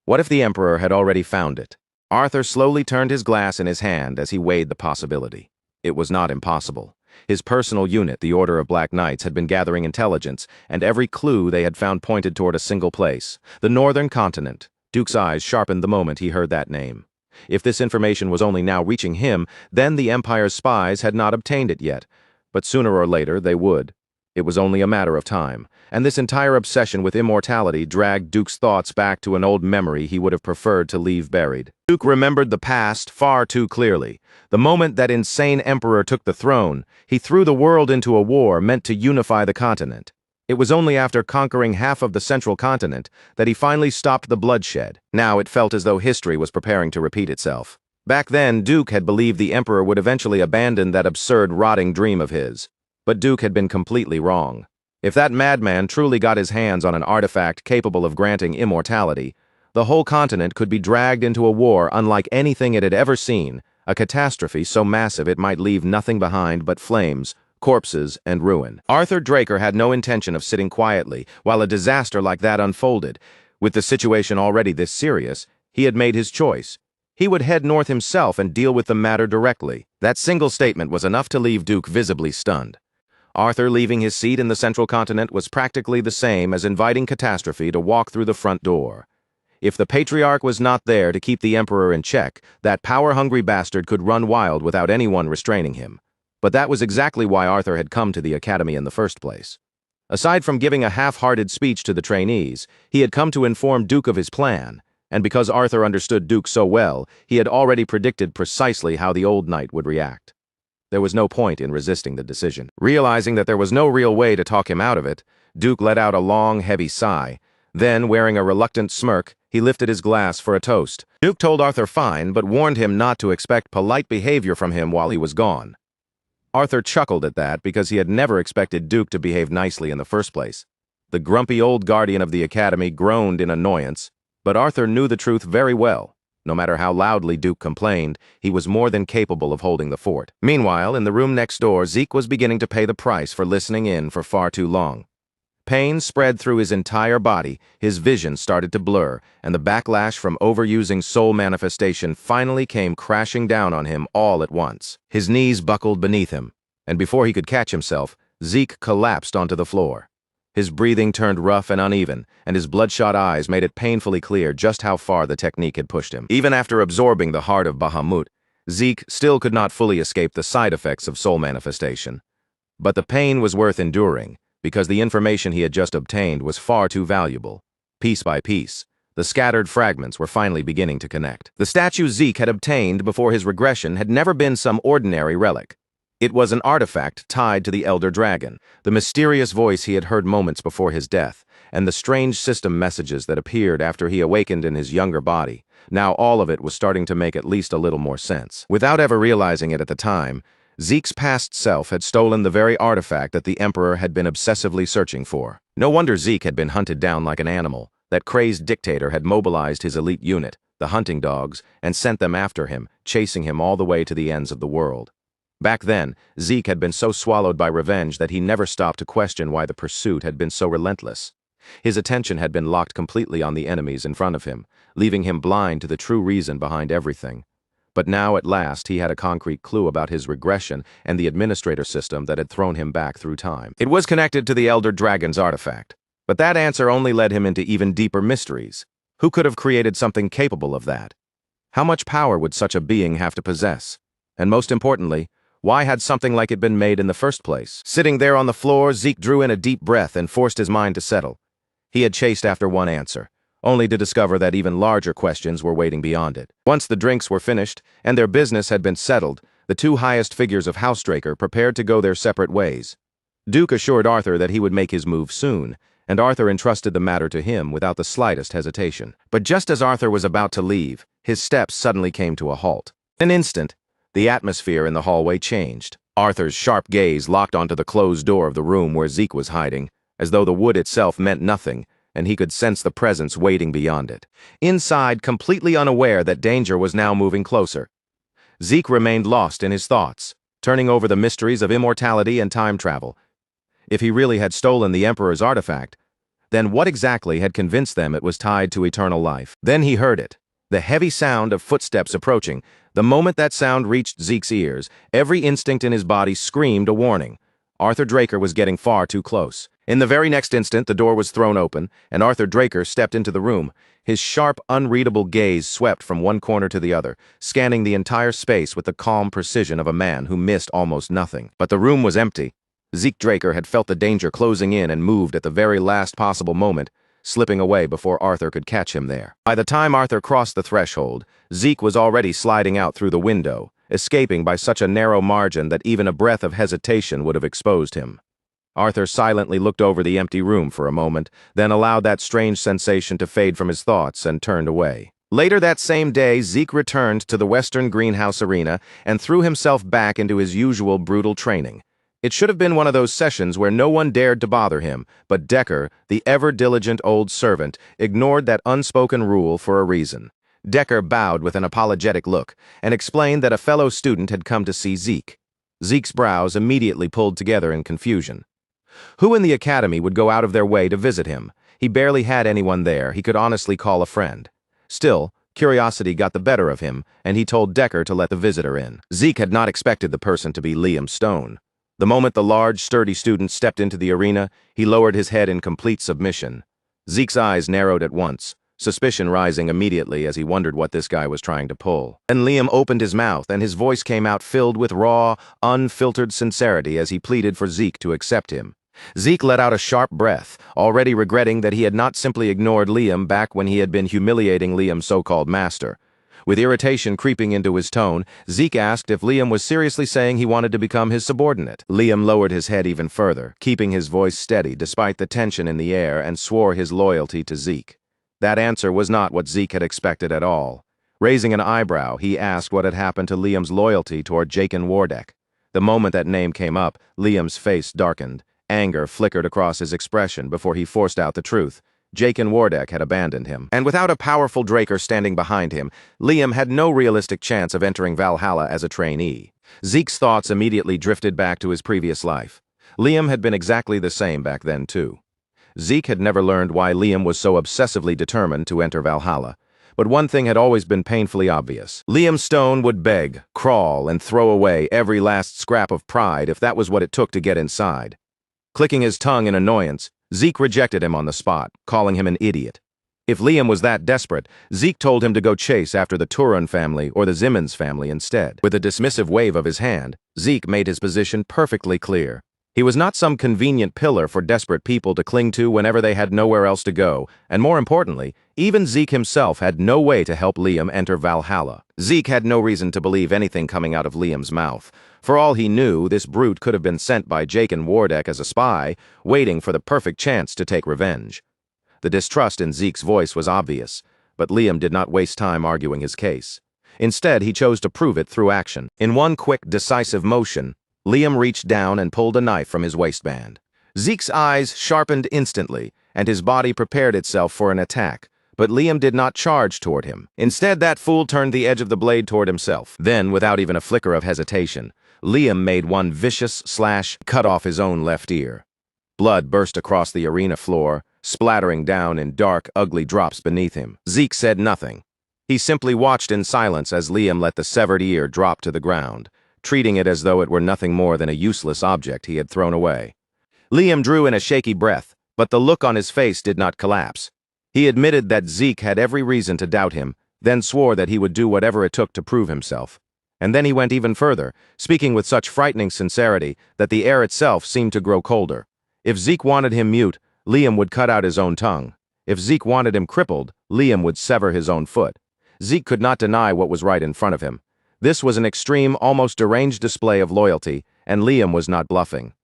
What if the Emperor had already found it? Arthur slowly turned his glass in his hand as he weighed the possibility. It was not impossible. His personal unit, the Order of Black Knights, had been gathering intelligence, and every clue they had found pointed toward a single place, the northern continent. Duke's eyes sharpened the moment he heard that name. If this information was only now reaching him, then the Empire's spies had not obtained it yet. But sooner or later, they would. It was only a matter of time, and this entire obsession with immortality dragged Duke's thoughts back to an old memory he would have preferred to leave buried. Duke remembered the past far too clearly. The moment that insane emperor took the throne, he threw the world into a war meant to unify the continent. It was only after conquering half of the central continent that he finally stopped the bloodshed. Now it felt as though history was preparing to repeat itself. Back then, Duke had believed the emperor would eventually abandon that absurd, rotting dream of his. But Duke had been completely wrong. If that madman truly got his hands on an artifact capable of granting immortality, the whole continent could be dragged into a war unlike anything it had ever seen, a catastrophe so massive it might leave nothing behind but flames, corpses, and ruin. Arthur Draker had no intention of sitting quietly while a disaster like that unfolded. With the situation already this serious, he had made his choice. He would head north himself and deal with the matter directly. That single statement was enough to leave Duke visibly stunned. Arthur leaving his seat in the central continent was practically the same as inviting catastrophe to walk through the front door. If the patriarch was not there to keep the emperor in check, that power-hungry bastard could run wild without anyone restraining him. But that was exactly why Arthur had come to the academy in the first place. Aside from giving a half-hearted speech to the trainees, he had come to inform Duke of his plan, and because Arthur understood Duke so well, he had already predicted precisely how the old knight would react. There was no point in resisting the decision. Realizing that there was no real way to talk him out of it, Duke let out a long, heavy sigh. Then, wearing a reluctant smirk, he lifted his glass for a toast. Duke told Arthur fine, but warned him not to expect polite behavior from him while he was gone. Arthur chuckled at that because he had never expected Duke to behave nicely in the first place. The grumpy old guardian of the academy groaned in annoyance, but Arthur knew the truth very well. No matter how loudly Duke complained, he was more than capable of holding the fort. Meanwhile, in the room next door, Zeke was beginning to pay the price for listening in for far too long. Pain spread through his entire body, his vision started to blur, and the backlash from overusing soul manifestation finally came crashing down on him all at once. His knees buckled beneath him, and before he could catch himself, Zeke collapsed onto the floor. His breathing turned rough and uneven, and his bloodshot eyes made it painfully clear just how far the technique had pushed him. Even after absorbing the heart of Bahamut, Zeke still could not fully escape the side effects of soul manifestation. But the pain was worth enduring, because the information he had just obtained was far too valuable. Piece by piece, the scattered fragments were finally beginning to connect. The statue Zeke had obtained before his regression had never been some ordinary relic. It was an artifact tied to the Elder Dragon, the mysterious voice he had heard moments before his death, and the strange system messages that appeared after he awakened in his younger body. Now all of it was starting to make at least a little more sense. Without ever realizing it at the time, Zeke's past self had stolen the very artifact that the Emperor had been obsessively searching for. No wonder Zeke had been hunted down like an animal. That crazed dictator had mobilized his elite unit, the hunting dogs, and sent them after him, chasing him all the way to the ends of the world. Back then, Zeke had been so swallowed by revenge that he never stopped to question why the pursuit had been so relentless. His attention had been locked completely on the enemies in front of him, leaving him blind to the true reason behind everything. But now, at last, he had a concrete clue about his regression and the administrator system that had thrown him back through time. It was connected to the Elder Dragon's artifact, but that answer only led him into even deeper mysteries. Who could have created something capable of that? How much power would such a being have to possess? And most importantly, Why had something like it been made in the first place? Sitting there on the floor, Zeke drew in a deep breath and forced his mind to settle. He had chased after one answer, only to discover that even larger questions were waiting beyond it. Once the drinks were finished and their business had been settled, the two highest figures of Housedraker prepared to go their separate ways. Duke assured Arthur that he would make his move soon, and Arthur entrusted the matter to him without the slightest hesitation. But just as Arthur was about to leave, his steps suddenly came to a halt. In an instant, the atmosphere in the hallway changed. Arthur's sharp gaze locked onto the closed door of the room where Zeke was hiding, as though the wood itself meant nothing, and he could sense the presence waiting beyond it. Inside, completely unaware that danger was now moving closer, Zeke remained lost in his thoughts, turning over the mysteries of immortality and time travel. If he really had stolen the Emperor's artifact, then what exactly had convinced them it was tied to eternal life? Then he heard it, the heavy sound of footsteps approaching. The moment that sound reached Zeke's ears, every instinct in his body screamed a warning. Arthur Draker was getting far too close. In the very next instant, the door was thrown open, and Arthur Draker stepped into the room. His sharp, unreadable gaze swept from one corner to the other, scanning the entire space with the calm precision of a man who missed almost nothing. But the room was empty. Zeke Draker had felt the danger closing in and moved at the very last possible moment, slipping away before Arthur could catch him there. By the time Arthur crossed the threshold, Zeke was already sliding out through the window, escaping by such a narrow margin that even a breath of hesitation would have exposed him. Arthur silently looked over the empty room for a moment, then allowed that strange sensation to fade from his thoughts and turned away. Later that same day, Zeke returned to the Western Greenhouse Arena and threw himself back into his usual brutal training. It should have been one of those sessions where no one dared to bother him, but Decker, the ever-diligent old servant, ignored that unspoken rule for a reason. Decker bowed with an apologetic look and explained that a fellow student had come to see Zeke. Zeke's brows immediately pulled together in confusion. Who in the academy would go out of their way to visit him? He barely had anyone there he could honestly call a friend. Still, curiosity got the better of him, and he told Decker to let the visitor in. Zeke had not expected the person to be Liam Stone. The moment the large, sturdy student stepped into the arena, he lowered his head in complete submission. Zeke's eyes narrowed at once, suspicion rising immediately as he wondered what this guy was trying to pull. Then Liam opened his mouth, and his voice came out filled with raw, unfiltered sincerity as he pleaded for Zeke to accept him. Zeke let out a sharp breath, already regretting that he had not simply ignored Liam back when he had been humiliating Liam's so-called master. With irritation creeping into his tone, Zeke asked if Liam was seriously saying he wanted to become his subordinate. Liam lowered his head even further, keeping his voice steady despite the tension in the air, and swore his loyalty to Zeke. That answer was not what Zeke had expected at all. Raising an eyebrow, he asked what had happened to Liam's loyalty toward Jaken Wardek. The moment that name came up, Liam's face darkened. Anger flickered across his expression before he forced out the truth. Jaken Wardek had abandoned him. And without a powerful Draker standing behind him, Liam had no realistic chance of entering Valhalla as a trainee. Zeke's thoughts immediately drifted back to his previous life. Liam had been exactly the same back then, too. Zeke had never learned why Liam was so obsessively determined to enter Valhalla. But one thing had always been painfully obvious. Liam Stone would beg, crawl, and throw away every last scrap of pride if that was what it took to get inside. Clicking his tongue in annoyance, Zeke rejected him on the spot, calling him an idiot. If Liam was that desperate, Zeke told him to go chase after the Turan family or the Zimmons family instead. With a dismissive wave of his hand, Zeke made his position perfectly clear. He was not some convenient pillar for desperate people to cling to whenever they had nowhere else to go, and more importantly, even Zeke himself had no way to help Liam enter Valhalla. Zeke had no reason to believe anything coming out of Liam's mouth. For all he knew, this brute could have been sent by Jaken Wardek as a spy, waiting for the perfect chance to take revenge. The distrust in Zeke's voice was obvious, but Liam did not waste time arguing his case. Instead, he chose to prove it through action. In one quick, decisive motion, Liam reached down and pulled a knife from his waistband. Zeke's eyes sharpened instantly, and his body prepared itself for an attack, but Liam did not charge toward him. Instead, that fool turned the edge of the blade toward himself. Then, without even a flicker of hesitation, Liam made one vicious slash, cut off his own left ear. Blood burst across the arena floor, splattering down in dark, ugly drops beneath him. Zeke said nothing. He simply watched in silence as Liam let the severed ear drop to the ground, treating it as though it were nothing more than a useless object he had thrown away. Liam drew in a shaky breath, but the look on his face did not collapse. He admitted that Zeke had every reason to doubt him, then swore that he would do whatever it took to prove himself. And then he went even further, speaking with such frightening sincerity that the air itself seemed to grow colder. If Zeke wanted him mute, Liam would cut out his own tongue. If Zeke wanted him crippled, Liam would sever his own foot. Zeke could not deny what was right in front of him. This was an extreme, almost deranged display of loyalty, and Liam was not bluffing.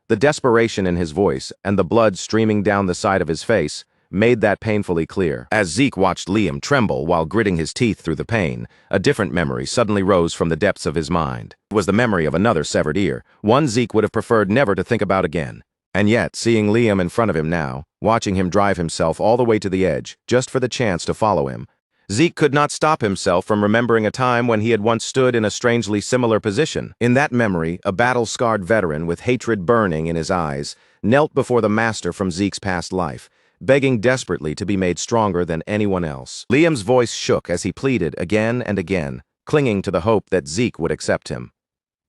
The desperation in his voice and the blood streaming down the side of his face made that painfully clear. As Zeke watched Liam tremble while gritting his teeth through the pain, a different memory suddenly rose from the depths of his mind. It was the memory of another severed ear, one Zeke would have preferred never to think about again. And yet, seeing Liam in front of him now, watching him drive himself all the way to the edge, just for the chance to follow him, Zeke could not stop himself from remembering a time when he had once stood in a strangely similar position. In that memory, a battle-scarred veteran with hatred burning in his eyes knelt before the master from Zeke's past life, begging desperately to be made stronger than anyone else. Liam's voice shook as he pleaded again and again, clinging to the hope that Zeke would accept him.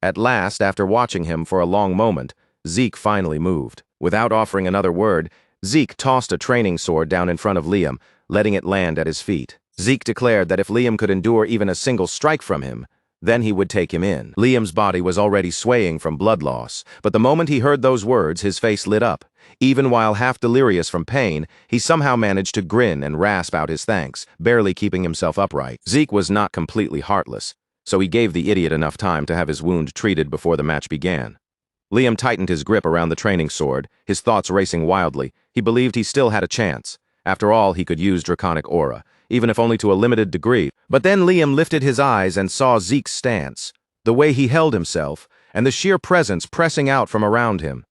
At last, after watching him for a long moment, Zeke finally moved. Without offering another word, Zeke tossed a training sword down in front of Liam, letting it land at his feet. Zeke declared that if Liam could endure even a single strike from him, then he would take him in. Liam's body was already swaying from blood loss, but the moment he heard those words, his face lit up. Even while half delirious from pain, he somehow managed to grin and rasp out his thanks, barely keeping himself upright. Zeke was not completely heartless, so he gave the idiot enough time to have his wound treated before the match began. Liam tightened his grip around the training sword, his thoughts racing wildly. He believed he still had a chance. After all, he could use draconic aura, even if only to a limited degree. But then Liam lifted his eyes and saw Zeke's stance, the way he held himself, and the sheer presence pressing out from around him.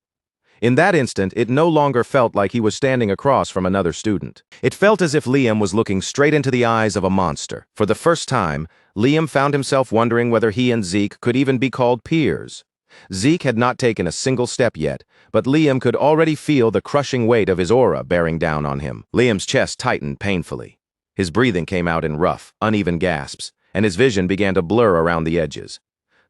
In that instant, it no longer felt like he was standing across from another student. It felt as if Liam was looking straight into the eyes of a monster. For the first time, Liam found himself wondering whether he and Zeke could even be called peers. Zeke had not taken a single step yet, but Liam could already feel the crushing weight of his aura bearing down on him. Liam's chest tightened painfully. His breathing came out in rough, uneven gasps, and his vision began to blur around the edges.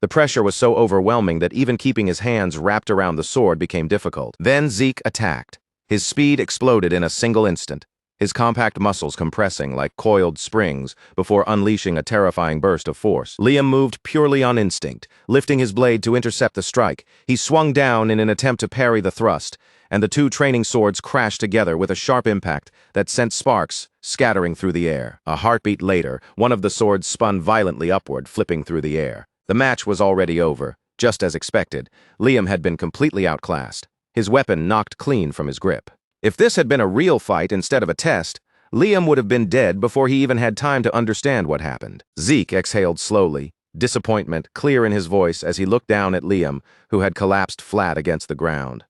The pressure was so overwhelming that even keeping his hands wrapped around the sword became difficult. Then Zeke attacked. His speed exploded in a single instant, his compact muscles compressing like coiled springs before unleashing a terrifying burst of force. Liam moved purely on instinct, lifting his blade to intercept the strike. He swung down in an attempt to parry the thrust, and the two training swords crashed together with a sharp impact that sent sparks scattering through the air. A heartbeat later, one of the swords spun violently upward, flipping through the air. The match was already over. Just as expected, Liam had been completely outclassed, his weapon knocked clean from his grip. If this had been a real fight instead of a test, Liam would have been dead before he even had time to understand what happened. Zeke exhaled slowly, disappointment clear in his voice as he looked down at Liam, who had collapsed flat against the ground.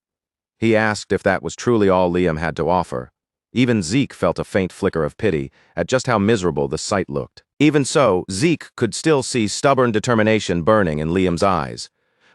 He asked if that was truly all Liam had to offer. Even Zeke felt a faint flicker of pity at just how miserable the sight looked. Even so, Zeke could still see stubborn determination burning in Liam's eyes.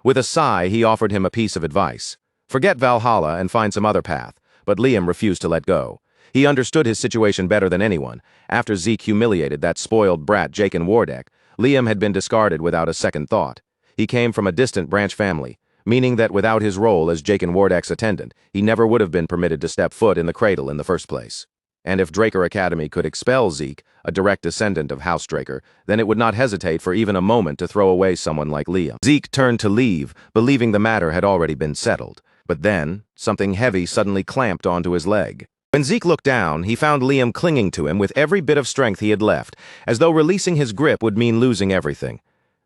With a sigh, he offered him a piece of advice. Forget Valhalla and find some other path. But Liam refused to let go. He understood his situation better than anyone. After Zeke humiliated that spoiled brat Jaken Wardek, Liam had been discarded without a second thought. He came from a distant branch family, meaning that without his role as Jaken Wardek's attendant, he never would have been permitted to step foot in the cradle in the first place. And if Draker Academy could expel Zeke, a direct descendant of House Draker, then it would not hesitate for even a moment to throw away someone like Liam. Zeke turned to leave, believing the matter had already been settled. But then, something heavy suddenly clamped onto his leg. When Zeke looked down, he found Liam clinging to him with every bit of strength he had left, as though releasing his grip would mean losing everything.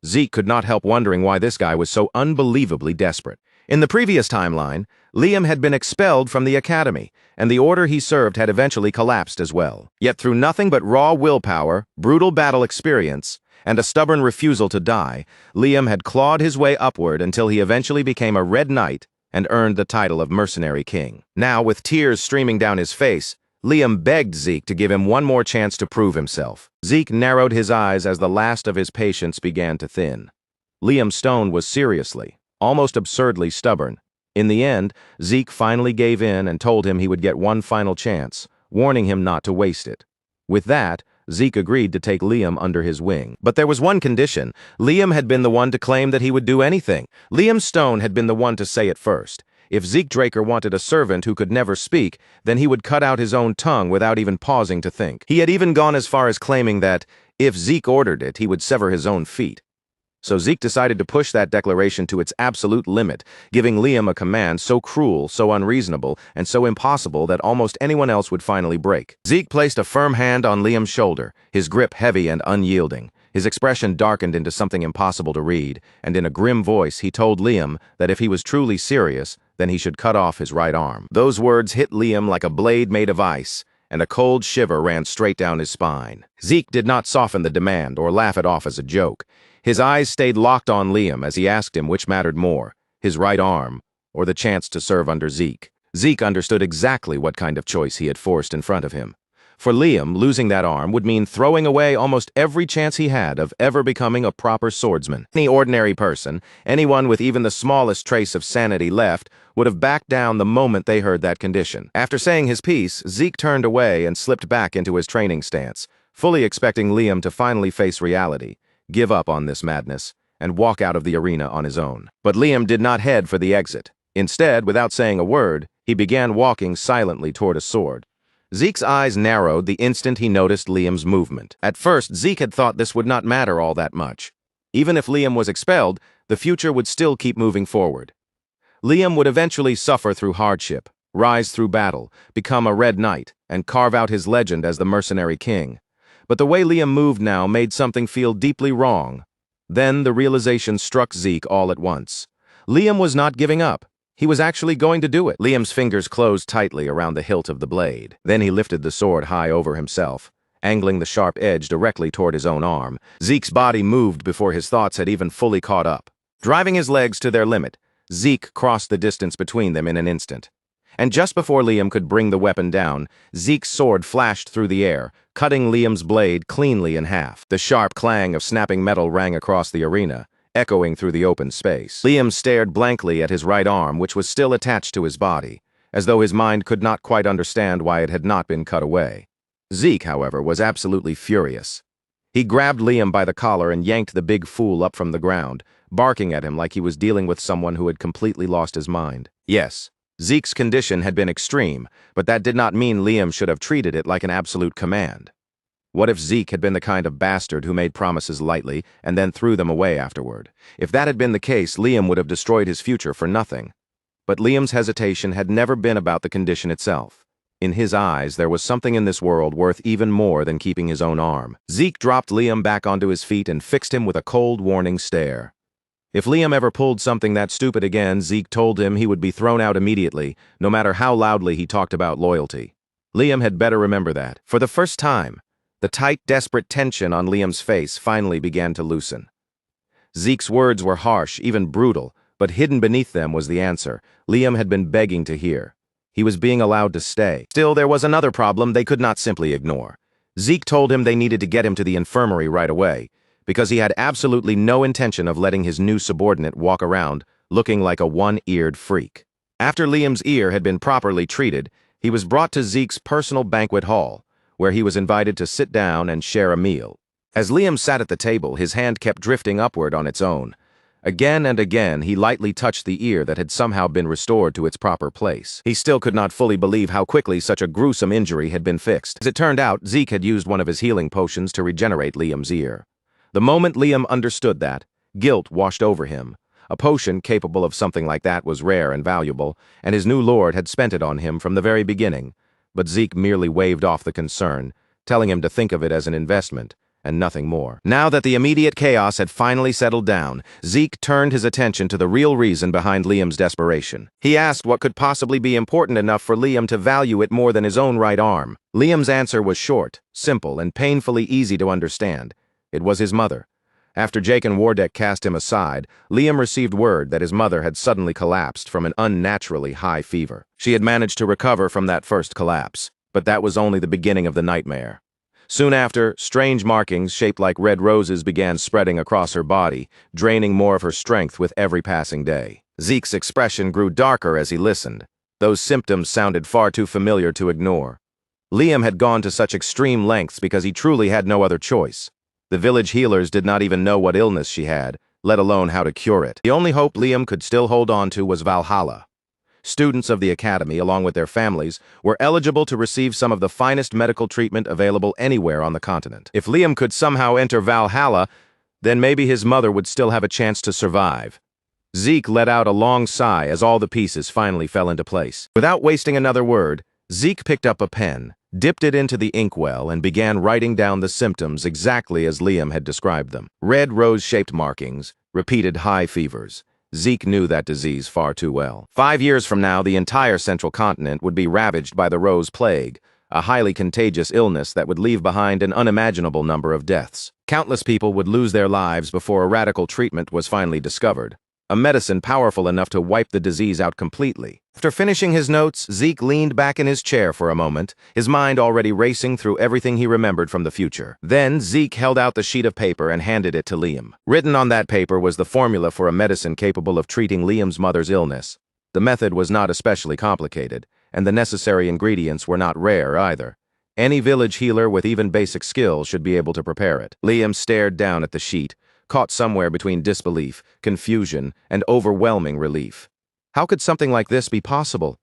Zeke could not help wondering why this guy was so unbelievably desperate. In the previous timeline, Liam had been expelled from the academy, and the order he served had eventually collapsed as well. Yet through nothing but raw willpower, brutal battle experience, and a stubborn refusal to die, Liam had clawed his way upward until he eventually became a Red Knight and earned the title of Mercenary King. Now, with tears streaming down his face, Liam begged Zeke to give him one more chance to prove himself. Zeke narrowed his eyes as the last of his patience began to thin. Liam Stone was seriously, almost absurdly stubborn. In the end, Zeke finally gave in and told him he would get one final chance, warning him not to waste it. With that, Zeke agreed to take Liam under his wing. But there was one condition. Liam had been the one to claim that he would do anything. Liam Stone had been the one to say it first. If Zeke Draker wanted a servant who could never speak, then he would cut out his own tongue without even pausing to think. He had even gone as far as claiming that, if Zeke ordered it, he would sever his own feet. So Zeke decided to push that declaration to its absolute limit, giving Liam a command so cruel, so unreasonable, and so impossible that almost anyone else would finally break. Zeke placed a firm hand on Liam's shoulder, his grip heavy and unyielding. His expression darkened into something impossible to read, and in a grim voice he told Liam that if he was truly serious, then he should cut off his right arm. Those words hit Liam like a blade made of ice, and a cold shiver ran straight down his spine. Zeke did not soften the demand or laugh it off as a joke. His eyes stayed locked on Liam as he asked him which mattered more, his right arm or the chance to serve under Zeke. Zeke understood exactly what kind of choice he had forced in front of him. For Liam, losing that arm would mean throwing away almost every chance he had of ever becoming a proper swordsman. Any ordinary person, anyone with even the smallest trace of sanity left, would have backed down the moment they heard that condition. After saying his piece, Zeke turned away and slipped back into his training stance, fully expecting Liam to finally face reality, give up on this madness, and walk out of the arena on his own. But Liam did not head for the exit. Instead, without saying a word, he began walking silently toward a sword. Zeke's eyes narrowed the instant he noticed Liam's movement. At first, Zeke had thought this would not matter all that much. Even if Liam was expelled, the future would still keep moving forward. Liam would eventually suffer through hardship, rise through battle, become a Red Knight, and carve out his legend as the mercenary king. But the way Liam moved now made something feel deeply wrong. Then the realization struck Zeke all at once. Liam was not giving up. He was actually going to do it. Liam's fingers closed tightly around the hilt of the blade. Then he lifted the sword high over himself, angling the sharp edge directly toward his own arm. Zeke's body moved before his thoughts had even fully caught up. Driving his legs to their limit, Zeke crossed the distance between them in an instant. And just before Liam could bring the weapon down, Zeke's sword flashed through the air, cutting Liam's blade cleanly in half. The sharp clang of snapping metal rang across the arena, echoing through the open space. Liam stared blankly at his right arm, which was still attached to his body, as though his mind could not quite understand why it had not been cut away. Zeke, however, was absolutely furious. He grabbed Liam by the collar and yanked the big fool up from the ground, barking at him like he was dealing with someone who had completely lost his mind. Yes, Zeke's condition had been extreme, but that did not mean Liam should have treated it like an absolute command. What if Zeke had been the kind of bastard who made promises lightly and then threw them away afterward? If that had been the case, Liam would have destroyed his future for nothing. But Liam's hesitation had never been about the condition itself. In his eyes, there was something in this world worth even more than keeping his own arm. Zeke dropped Liam back onto his feet and fixed him with a cold, warning stare. If Liam ever pulled something that stupid again, Zeke told him he would be thrown out immediately, no matter how loudly he talked about loyalty. Liam had better remember that. For the first time, the tight, desperate tension on Liam's face finally began to loosen. Zeke's words were harsh, even brutal, but hidden beneath them was the answer Liam had been begging to hear. He was being allowed to stay. Still, there was another problem they could not simply ignore. Zeke told him they needed to get him to the infirmary right away, because he had absolutely no intention of letting his new subordinate walk around looking like a one-eared freak. After Liam's ear had been properly treated, he was brought to Zeke's personal banquet hall, where he was invited to sit down and share a meal. As Liam sat at the table, his hand kept drifting upward on its own. Again and again, he lightly touched the ear that had somehow been restored to its proper place. He still could not fully believe how quickly such a gruesome injury had been fixed. As it turned out, Zeke had used one of his healing potions to regenerate Liam's ear. The moment Liam understood that, guilt washed over him. A potion capable of something like that was rare and valuable, and his new lord had spent it on him from the very beginning. But Zeke merely waved off the concern, telling him to think of it as an investment, and nothing more. Now that the immediate chaos had finally settled down, Zeke turned his attention to the real reason behind Liam's desperation. He asked what could possibly be important enough for Liam to value it more than his own right arm. Liam's answer was short, simple, and painfully easy to understand. It was his mother. After Jake and Wardeck cast him aside, Liam received word that his mother had suddenly collapsed from an unnaturally high fever. She had managed to recover from that first collapse, but that was only the beginning of the nightmare. Soon after, strange markings shaped like red roses began spreading across her body, draining more of her strength with every passing day. Zeke's expression grew darker as he listened. Those symptoms sounded far too familiar to ignore. Liam had gone to such extreme lengths because he truly had no other choice. The village healers did not even know what illness she had, let alone how to cure it. The only hope Liam could still hold on to was Valhalla. Students of the academy, along with their families, were eligible to receive some of the finest medical treatment available anywhere on the continent. If Liam could somehow enter Valhalla, Then maybe his mother would still have a chance to survive. Zeke let out a long sigh as all the pieces finally fell into place. Without wasting another word, Zeke picked up a pen, dipped it into the inkwell, and began writing down the symptoms exactly as Liam had described them. Red rose-shaped markings, repeated high fevers. Zeke knew that disease far too well. 5 years from now, the entire central continent would be ravaged by the Rose Plague, a highly contagious illness that would leave behind an unimaginable number of deaths. Countless people would lose their lives before a radical treatment was finally discovered, a medicine powerful enough to wipe the disease out completely. After finishing his notes, Zeke leaned back in his chair for a moment, his mind already racing through everything he remembered from the future. Then Zeke held out the sheet of paper and handed it to Liam. Written on that paper was the formula for a medicine capable of treating Liam's mother's illness. The method was not especially complicated, and the necessary ingredients were not rare either. Any village healer with even basic skills should be able to prepare it. Liam stared down at the sheet, caught somewhere between disbelief, confusion, and overwhelming relief. How could something like this be possible?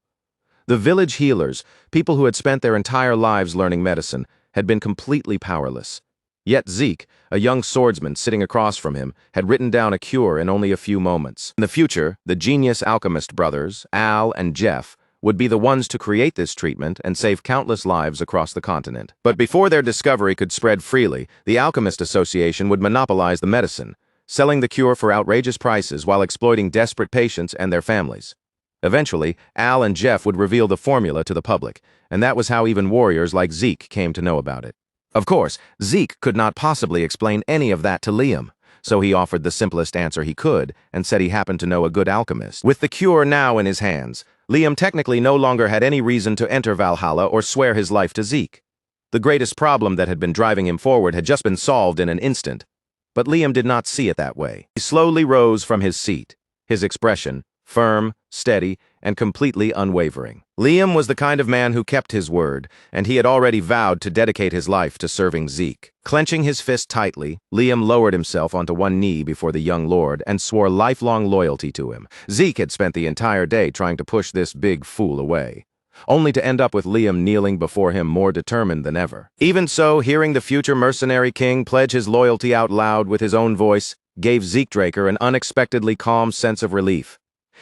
The village healers, people who had spent their entire lives learning medicine, had been completely powerless. Yet Zeke, a young swordsman sitting across from him, had written down a cure in only a few moments. In the future, the genius alchemist brothers, Al and Jeff, would be the ones to create this treatment and save countless lives across the continent. But before their discovery could spread freely, the Alchemist Association would monopolize the medicine, selling the cure for outrageous prices while exploiting desperate patients and their families. Eventually, Al and Jeff would reveal the formula to the public, and that was how even warriors like Zeke came to know about it. Of course, Zeke could not possibly explain any of that to Liam, so he offered the simplest answer he could and said he happened to know a good alchemist. With the cure now in his hands, Liam technically no longer had any reason to enter Valhalla or swear his life to Zeke. The greatest problem that had been driving him forward had just been solved in an instant. But Liam did not see it that way. He slowly rose from his seat, his expression firm, steady, and completely unwavering. Liam was the kind of man who kept his word, and he had already vowed to dedicate his life to serving Zeke. Clenching his fist tightly, Liam lowered himself onto one knee before the young lord and swore lifelong loyalty to him. Zeke had spent the entire day trying to push this big fool away, only to end up with Liam kneeling before him more determined than ever. Even so, hearing the future mercenary king pledge his loyalty out loud with his own voice gave Zeke Draker an unexpectedly calm sense of relief.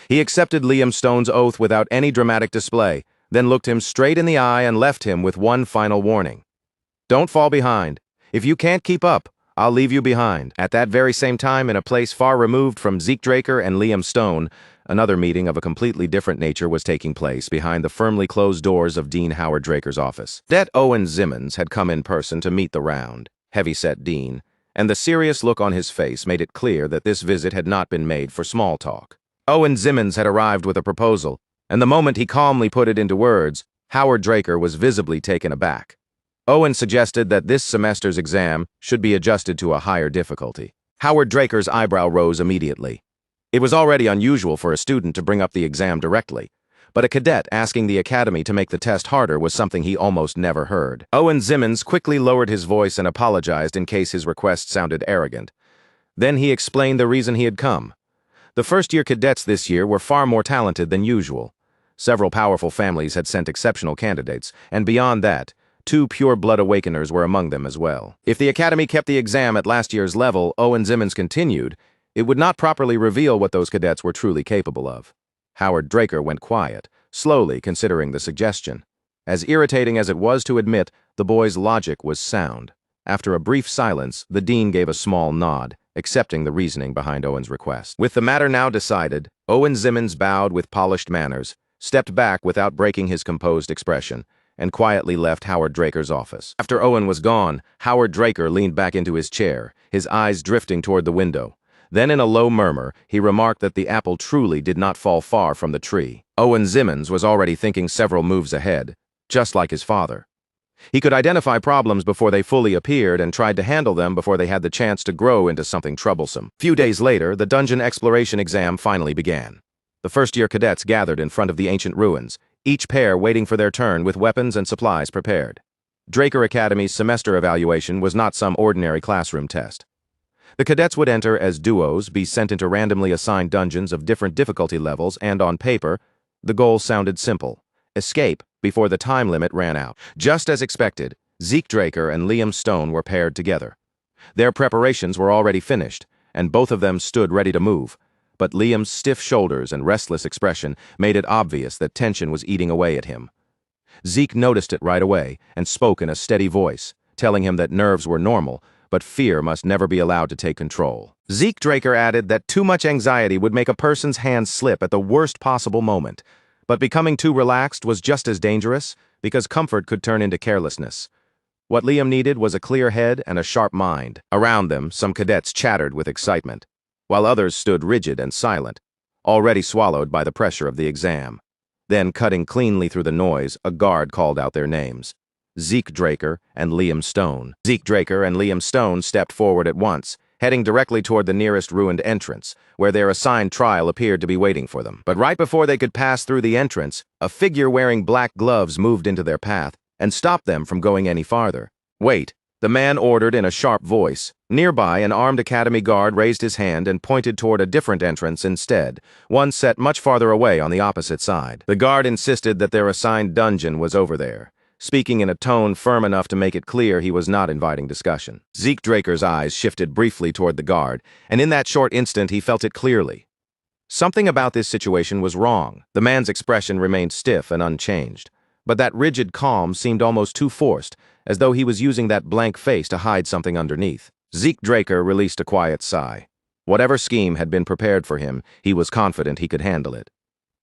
He accepted Liam Stone's oath without any dramatic display, then looked him straight in the eye and left him with one final warning. Don't fall behind. If you can't keep up, I'll leave you behind. At that very same time, in a place far removed from Zeke Draker and Liam Stone, another meeting of a completely different nature was taking place behind the firmly closed doors of Dean Howard Draker's office. Det Owen Zimmons had come in person to meet the round, heavy-set Dean, and the serious look on his face made it clear that this visit had not been made for small talk. Owen Zimmons had arrived with a proposal, and the moment he calmly put it into words, Howard Draker was visibly taken aback. Owen suggested that this semester's exam should be adjusted to a higher difficulty. Howard Draker's eyebrow rose immediately. It was already unusual for a student to bring up the exam directly, but a cadet asking the academy to make the test harder was something he almost never heard. Owen Zimmons quickly lowered his voice and apologized in case his request sounded arrogant. Then he explained the reason he had come. The first-year cadets this year were far more talented than usual. Several powerful families had sent exceptional candidates, and beyond that, 2 pure-blood awakeners were among them as well. If the academy kept the exam at last year's level, Owen Zimmons continued, it would not properly reveal what those cadets were truly capable of. Howard Draker went quiet, slowly considering the suggestion. As irritating as it was to admit, the boy's logic was sound. After a brief silence, the dean gave a small nod, accepting the reasoning behind Owen's request. With the matter now decided, Owen Zimmons bowed with polished manners, stepped back without breaking his composed expression, and quietly left Howard Draker's office. After Owen was gone, Howard Draker leaned back into his chair, his eyes drifting toward the window. Then in a low murmur, he remarked that the apple truly did not fall far from the tree. Owen Zimmons was already thinking several moves ahead, just like his father. He could identify problems before they fully appeared and tried to handle them before they had the chance to grow into something troublesome. Few days later, the dungeon exploration exam finally began. The first-year cadets gathered in front of the ancient ruins, each pair waiting for their turn with weapons and supplies prepared. Draker Academy's semester evaluation was not some ordinary classroom test. The cadets would enter as duos, be sent into randomly assigned dungeons of different difficulty levels, and on paper, the goal sounded simple: escape before the time limit ran out. Just as expected, Zeke Draker and Liam Stone were paired together. Their preparations were already finished, and both of them stood ready to move. But Liam's stiff shoulders and restless expression made it obvious that tension was eating away at him. Zeke noticed it right away and spoke in a steady voice, telling him that nerves were normal, but fear must never be allowed to take control. Zeke Draker added that too much anxiety would make a person's hands slip at the worst possible moment, but becoming too relaxed was just as dangerous, because comfort could turn into carelessness. What Liam needed was a clear head and a sharp mind. Around them, some cadets chattered with excitement, while others stood rigid and silent, already swallowed by the pressure of the exam. Then, cutting cleanly through the noise, a guard called out their names: Zeke Draker and Liam Stone. Zeke Draker and Liam Stone stepped forward at once, heading directly toward the nearest ruined entrance, where their assigned trial appeared to be waiting for them. But right before they could pass through the entrance, a figure wearing black gloves moved into their path and stopped them from going any farther. "Wait," the man ordered in a sharp voice. Nearby, an armed academy guard raised his hand and pointed toward a different entrance instead, one set much farther away on the opposite side. The guard insisted that their assigned dungeon was over there, speaking in a tone firm enough to make it clear he was not inviting discussion. Zeke Draker's eyes shifted briefly toward the guard, and in that short instant he felt it clearly. Something about this situation was wrong. The man's expression remained stiff and unchanged, but that rigid calm seemed almost too forced, as though he was using that blank face to hide something underneath. Zeke Draker released a quiet sigh. Whatever scheme had been prepared for him, he was confident he could handle it.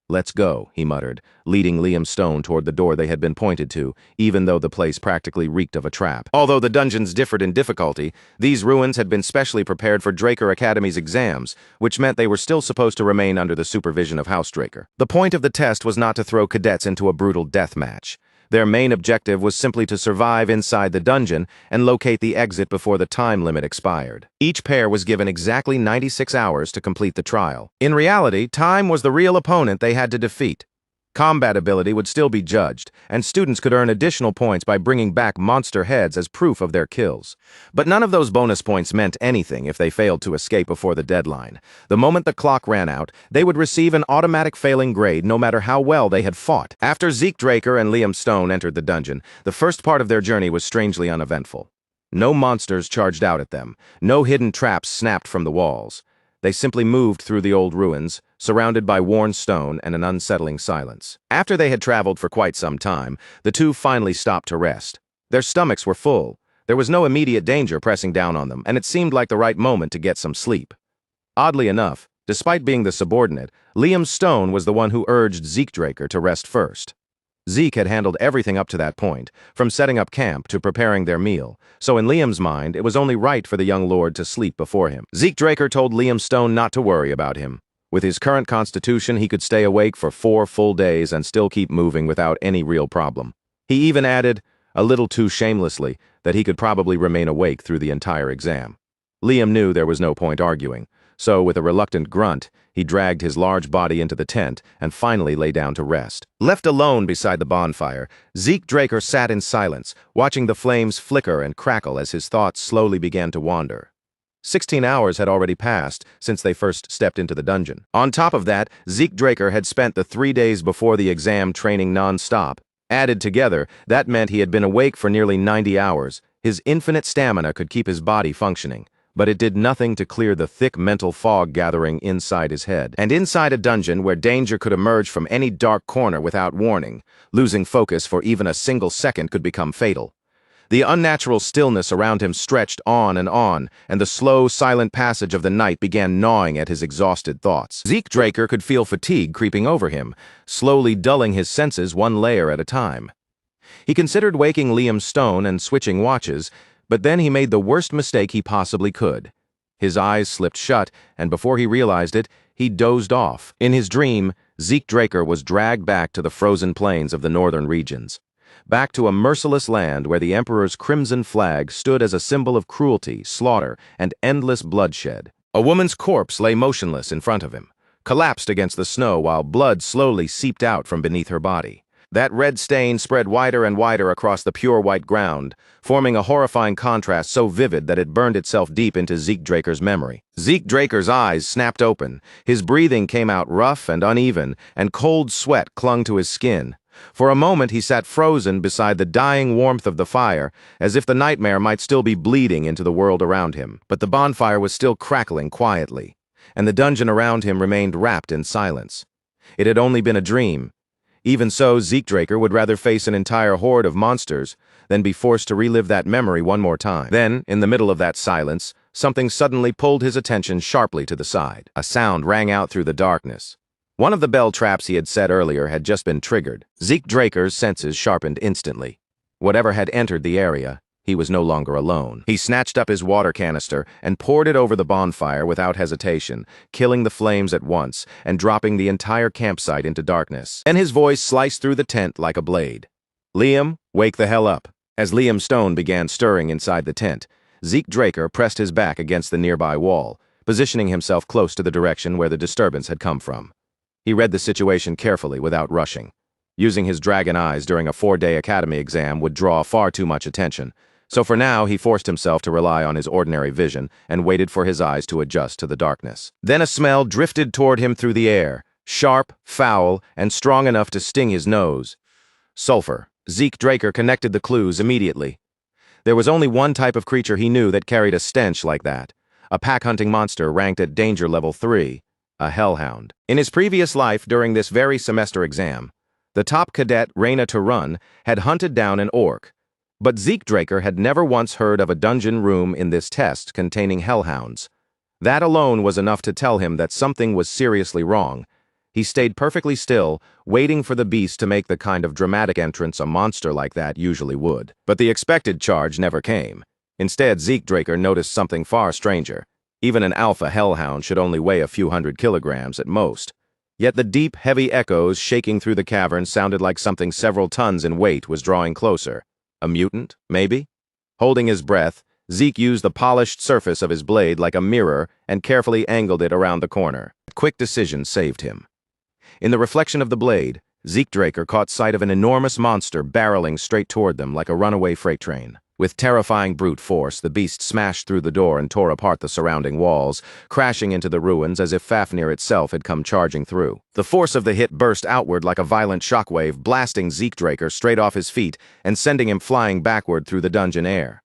"Let's go," he muttered, leading Liam Stone toward the door they had been pointed to, even though the place practically reeked of a trap. Although the dungeons differed in difficulty, these ruins had been specially prepared for Draker Academy's exams, which meant they were still supposed to remain under the supervision of House Draker. The point of the test was not to throw cadets into a brutal death match. Their main objective was simply to survive inside the dungeon and locate the exit before the time limit expired. Each pair was given exactly 96 hours to complete the trial. In reality, time was the real opponent they had to defeat. Combat ability would still be judged, and students could earn additional points by bringing back monster heads as proof of their kills. But none of those bonus points meant anything if they failed to escape before the deadline. The moment the clock ran out, they would receive an automatic failing grade no matter how well they had fought. After Zeke Draker and Liam Stone entered the dungeon, the first part of their journey was strangely uneventful. No monsters charged out at them, no hidden traps snapped from the walls. They simply moved through the old ruins, surrounded by worn stone and an unsettling silence. After they had traveled for quite some time, the two finally stopped to rest. Their stomachs were full. There was no immediate danger pressing down on them, and it seemed like the right moment to get some sleep. Oddly enough, despite being the subordinate, Liam Stone was the one who urged Zeke Draker to rest first. Zeke had handled everything up to that point, from setting up camp to preparing their meal, so in Liam's mind, it was only right for the young lord to sleep before him. Zeke Draker told Liam Stone not to worry about him. With his current constitution, he could stay awake for 4 full days and still keep moving without any real problem. He even added, a little too shamelessly, that he could probably remain awake through the entire exam. Liam knew there was no point arguing, so with a reluctant grunt, he dragged his large body into the tent and finally lay down to rest. Left alone beside the bonfire, Zeke Draker sat in silence, watching the flames flicker and crackle as his thoughts slowly began to wander. 16 hours had already passed since they first stepped into the dungeon. On top of that, Zeke Draker had spent the 3 days before the exam training non-stop. Added together, that meant he had been awake for nearly 90 hours. His infinite stamina could keep his body functioning, but it did nothing to clear the thick mental fog gathering inside his head. And inside a dungeon where danger could emerge from any dark corner without warning, losing focus for even a single second could become fatal. The unnatural stillness around him stretched on, and the slow, silent passage of the night began gnawing at his exhausted thoughts. Zeke Draker could feel fatigue creeping over him, slowly dulling his senses one layer at a time. He considered waking Liam Stone and switching watches, but then he made the worst mistake he possibly could. His eyes slipped shut, and before he realized it, he dozed off. In his dream, Zeke Draker was dragged back to the frozen plains of the northern regions, back to a merciless land where the Emperor's crimson flag stood as a symbol of cruelty, slaughter, and endless bloodshed. A woman's corpse lay motionless in front of him, collapsed against the snow while blood slowly seeped out from beneath her body. That red stain spread wider and wider across the pure white ground, forming a horrifying contrast so vivid that it burned itself deep into Zeke Draker's memory. Zeke Draker's eyes snapped open, his breathing came out rough and uneven, and cold sweat clung to his skin. For a moment he sat frozen beside the dying warmth of the fire, as if the nightmare might still be bleeding into the world around him. But the bonfire was still crackling quietly, and the dungeon around him remained wrapped in silence. It had only been a dream. Even so, Zeekdraker would rather face an entire horde of monsters than be forced to relive that memory one more time. Then, in the middle of that silence, something suddenly pulled his attention sharply to the side. A sound rang out through the darkness. One of the bell traps he had set earlier had just been triggered. Zeekdraker's senses sharpened instantly. Whatever had entered the area, he was no longer alone. He snatched up his water canister and poured it over the bonfire without hesitation, killing the flames at once and dropping the entire campsite into darkness. And his voice sliced through the tent like a blade. "Liam, wake the hell up." As Liam Stone began stirring inside the tent, Zeekdraker pressed his back against the nearby wall, positioning himself close to the direction where the disturbance had come from. He read the situation carefully without rushing. Using his dragon eyes during a 4-day academy exam would draw far too much attention, so for now he forced himself to rely on his ordinary vision and waited for his eyes to adjust to the darkness. Then a smell drifted toward him through the air, sharp, foul, and strong enough to sting his nose. Sulfur. Zeekdraker connected the clues immediately. There was only one type of creature he knew that carried a stench like that, a pack-hunting monster ranked at danger level 3. A hellhound. In his previous life during this very semester exam, the top cadet, Reyna Turun, had hunted down an orc. But Zeekdraker had never once heard of a dungeon room in this test containing hellhounds. That alone was enough to tell him that something was seriously wrong. He stayed perfectly still, waiting for the beast to make the kind of dramatic entrance a monster like that usually would. But the expected charge never came. Instead, Zeekdraker noticed something far stranger. Even an alpha hellhound should only weigh a few hundred kilograms at most. Yet the deep, heavy echoes shaking through the cavern sounded like something several tons in weight was drawing closer. A mutant, maybe? Holding his breath, Zeke used the polished surface of his blade like a mirror and carefully angled it around the corner. Quick decision saved him. In the reflection of the blade, Zeekdraker caught sight of an enormous monster barreling straight toward them like a runaway freight train. With terrifying brute force, the beast smashed through the door and tore apart the surrounding walls, crashing into the ruins as if Fafnir itself had come charging through. The force of the hit burst outward like a violent shockwave, blasting Zeekdraker straight off his feet and sending him flying backward through the dungeon air.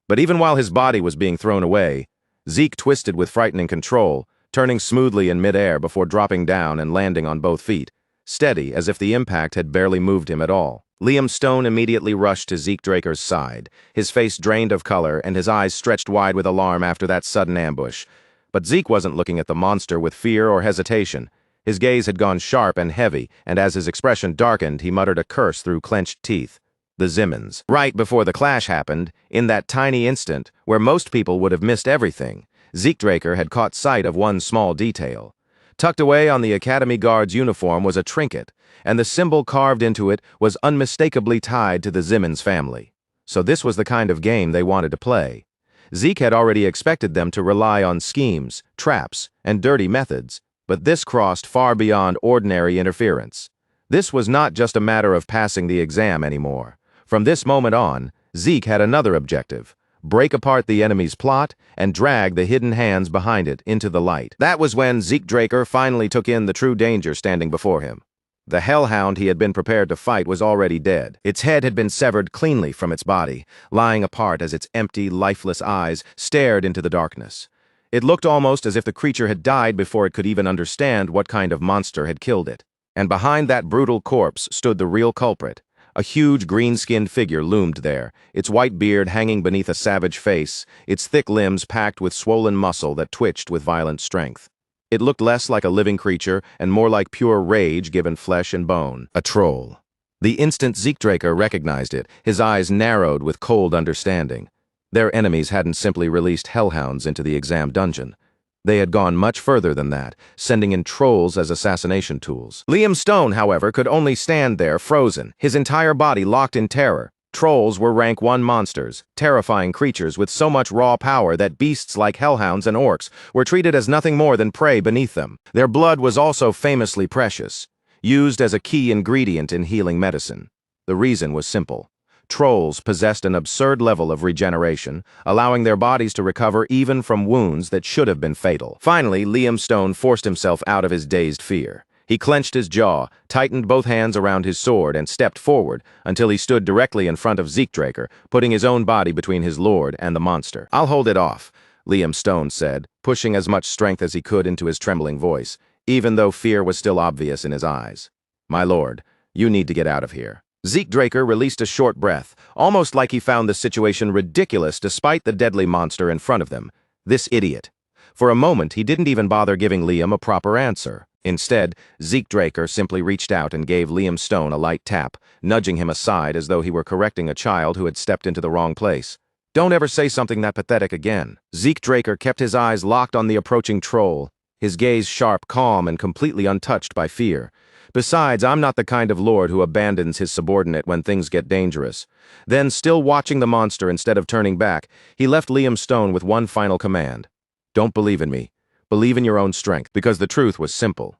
But even while his body was being thrown away, Zeke twisted with frightening control, turning smoothly in midair before dropping down and landing on both feet, steady as if the impact had barely moved him at all. Liam Stone immediately rushed to Zeekdraker's side, his face drained of color and his eyes stretched wide with alarm after that sudden ambush. But Zeke wasn't looking at the monster with fear or hesitation. His gaze had gone sharp and heavy, and as his expression darkened, he muttered a curse through clenched teeth. The Zimmons. Right before the clash happened, in that tiny instant, where most people would have missed everything, Zeekdraker had caught sight of one small detail. Tucked away on the Academy Guard's uniform was a trinket, and the symbol carved into it was unmistakably tied to the Zimmons family. So this was the kind of game they wanted to play. Zeke had already expected them to rely on schemes, traps, and dirty methods, but this crossed far beyond ordinary interference. This was not just a matter of passing the exam anymore. From this moment on, Zeke had another objective: break apart the enemy's plot and drag the hidden hands behind it into the light. That was when Zeekdraker finally took in the true danger standing before him. The hellhound he had been prepared to fight was already dead. Its head had been severed cleanly from its body, lying apart as its empty, lifeless eyes stared into the darkness. It looked almost as if the creature had died before it could even understand what kind of monster had killed it. And behind that brutal corpse stood the real culprit. A huge green-skinned figure loomed there, its white beard hanging beneath a savage face, its thick limbs packed with swollen muscle that twitched with violent strength. It looked less like a living creature and more like pure rage given flesh and bone. A troll. The instant Zeekdraker recognized it, his eyes narrowed with cold understanding. Their enemies hadn't simply released hellhounds into the exam dungeon. They had gone much further than that, sending in trolls as assassination tools. Liam Stone, however, could only stand there frozen, his entire body locked in terror. Trolls were rank 1 monsters, terrifying creatures with so much raw power that beasts like hellhounds and orcs were treated as nothing more than prey beneath them. Their blood was also famously precious, used as a key ingredient in healing medicine. The reason was simple. Trolls possessed an absurd level of regeneration, allowing their bodies to recover even from wounds that should have been fatal. Finally, Liam Stone forced himself out of his dazed fear. He clenched his jaw, tightened both hands around his sword, and stepped forward until he stood directly in front of Zeekdraker, putting his own body between his lord and the monster. "I'll hold it off," Liam Stone said, pushing as much strength as he could into his trembling voice, even though fear was still obvious in his eyes. "My lord, you need to get out of here." Zeekdraker released a short breath, almost like he found the situation ridiculous despite the deadly monster in front of them. This idiot. For a moment, he didn't even bother giving Liam a proper answer. Instead, Zeekdraker simply reached out and gave Liam Stone a light tap, nudging him aside as though he were correcting a child who had stepped into the wrong place. "Don't ever say something that pathetic again." Zeekdraker kept his eyes locked on the approaching troll, his gaze sharp, calm, and completely untouched by fear. "Besides, I'm not the kind of lord who abandons his subordinate when things get dangerous." Then, still watching the monster instead of turning back, he left Liam Stone with one final command. "Don't believe in me. Believe in your own strength," because the truth was simple.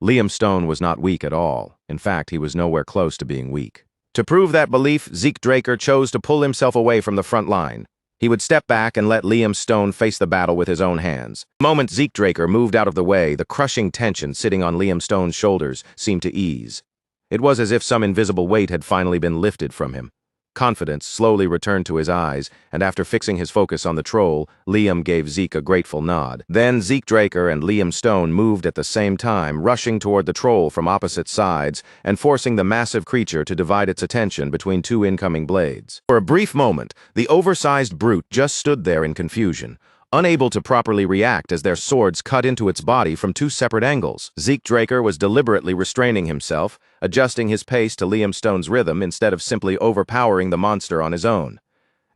Liam Stone was not weak at all. In fact, he was nowhere close to being weak. To prove that belief, Zeekdraker chose to pull himself away from the front line. He would step back and let Liam Stone face the battle with his own hands. The moment Zeekdraker moved out of the way, the crushing tension sitting on Liam Stone's shoulders seemed to ease. It was as if some invisible weight had finally been lifted from him. Confidence slowly returned to his eyes, and after fixing his focus on the troll, Liam gave Zeke a grateful nod. Then Zeekdraker and Liam Stone moved at the same time, rushing toward the troll from opposite sides and forcing the massive creature to divide its attention between two incoming blades. For a brief moment, the oversized brute just stood there in confusion, unable to properly react as their swords cut into its body from two separate angles. Zeekdraker was deliberately restraining himself, adjusting his pace to Liam Stone's rhythm instead of simply overpowering the monster on his own.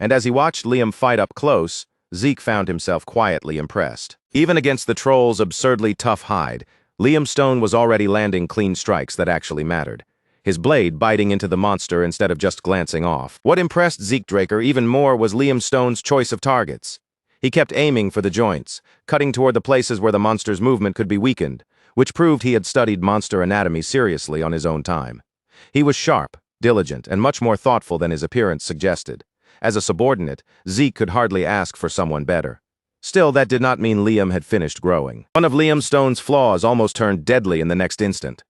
And as he watched Liam fight up close, Zeke found himself quietly impressed. Even against the troll's absurdly tough hide, Liam Stone was already landing clean strikes that actually mattered, his blade biting into the monster instead of just glancing off. What impressed Zeekdraker even more was Liam Stone's choice of targets. He kept aiming for the joints, cutting toward the places where the monster's movement could be weakened, which proved he had studied monster anatomy seriously on his own time. He was sharp, diligent, and much more thoughtful than his appearance suggested. As a subordinate, Zeke could hardly ask for someone better. Still, that did not mean Liam had finished growing. One of Liam Stone's flaws almost turned deadly in the next instant.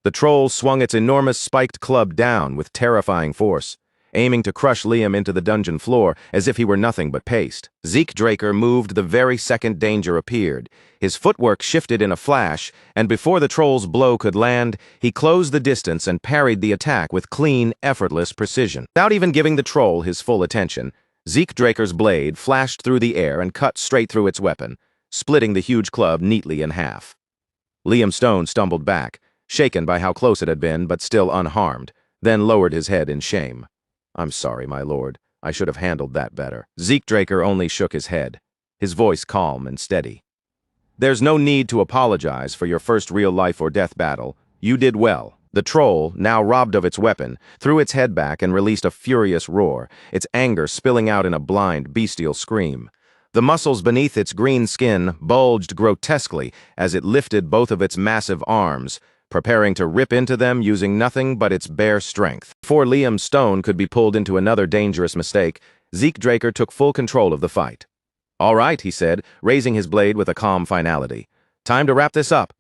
The troll swung its enormous spiked club down with terrifying force, aiming to crush Liam into the dungeon floor as if he were nothing but paste. Zeekdraker moved the very second danger appeared. His footwork shifted in a flash, and before the troll's blow could land, he closed the distance and parried the attack with clean, effortless precision. Without even giving the troll his full attention, Zeekdraker's blade flashed through the air and cut straight through its weapon, splitting the huge club neatly in half. Liam Stone stumbled back, shaken by how close it had been, but still unharmed, then lowered his head in shame. "I'm sorry, my lord. I should have handled that better." Zeekdraker only shook his head, his voice calm and steady. "There's no need to apologize for your first real life or death battle. You did well." The troll, now robbed of its weapon, threw its head back and released a furious roar, its anger spilling out in a blind, bestial scream. The muscles beneath its green skin bulged grotesquely as it lifted both of its massive arms, preparing to rip into them using nothing but its bare strength. Before Liam Stone could be pulled into another dangerous mistake, Zeekdraker took full control of the fight. "All right," he said, raising his blade with a calm finality. "Time to wrap this up."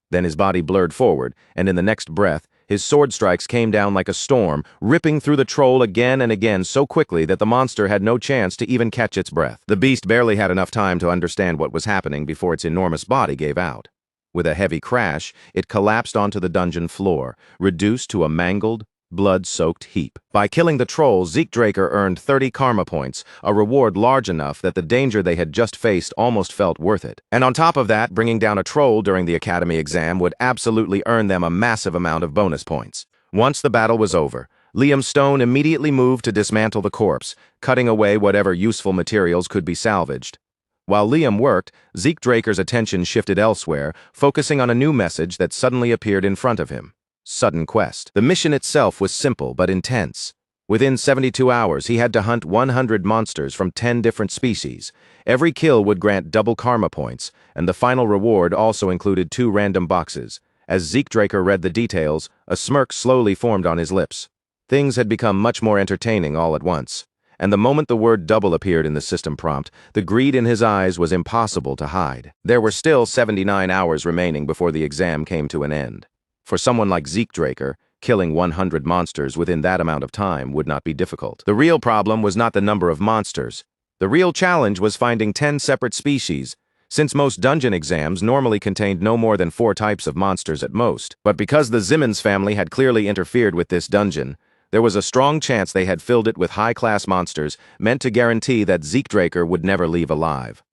Then his body blurred forward, and in the next breath, his sword strikes came down like a storm, ripping through the troll again and again so quickly that the monster had no chance to even catch its breath. The beast barely had enough time to understand what was happening before its enormous body gave out. With a heavy crash, it collapsed onto the dungeon floor, reduced to a mangled, blood-soaked heap. By killing the troll, Zeekdraker earned 30 karma points, a reward large enough that the danger they had just faced almost felt worth it. And on top of that, bringing down a troll during the academy exam would absolutely earn them a massive amount of bonus points. Once the battle was over, Liam Stone immediately moved to dismantle the corpse, cutting away whatever useful materials could be salvaged. While Liam worked, Zeekdraker's attention shifted elsewhere, focusing on a new message that suddenly appeared in front of him. Sudden quest. The mission itself was simple but intense. Within 72 hours, he had to hunt 100 monsters from 10 different species. Every kill would grant double karma points, and the final reward also included 2 random boxes. As Zeekdraker read the details, a smirk slowly formed on his lips. Things had become much more entertaining all at once. and the moment the word double appeared in the system prompt, the greed in his eyes was impossible to hide. There were still 79 hours remaining before the exam came to an end. For someone like Zeke Draker, killing 100 monsters within that amount of time would not be difficult. The real problem was not the number of monsters. The real challenge was finding 10 separate species, since most dungeon exams normally contained no more than 4 types of monsters at most. But because the Zimmons family had clearly interfered with this dungeon, there was a strong chance they had filled it with high-class monsters meant to guarantee that Zeke Draker would never leave alive.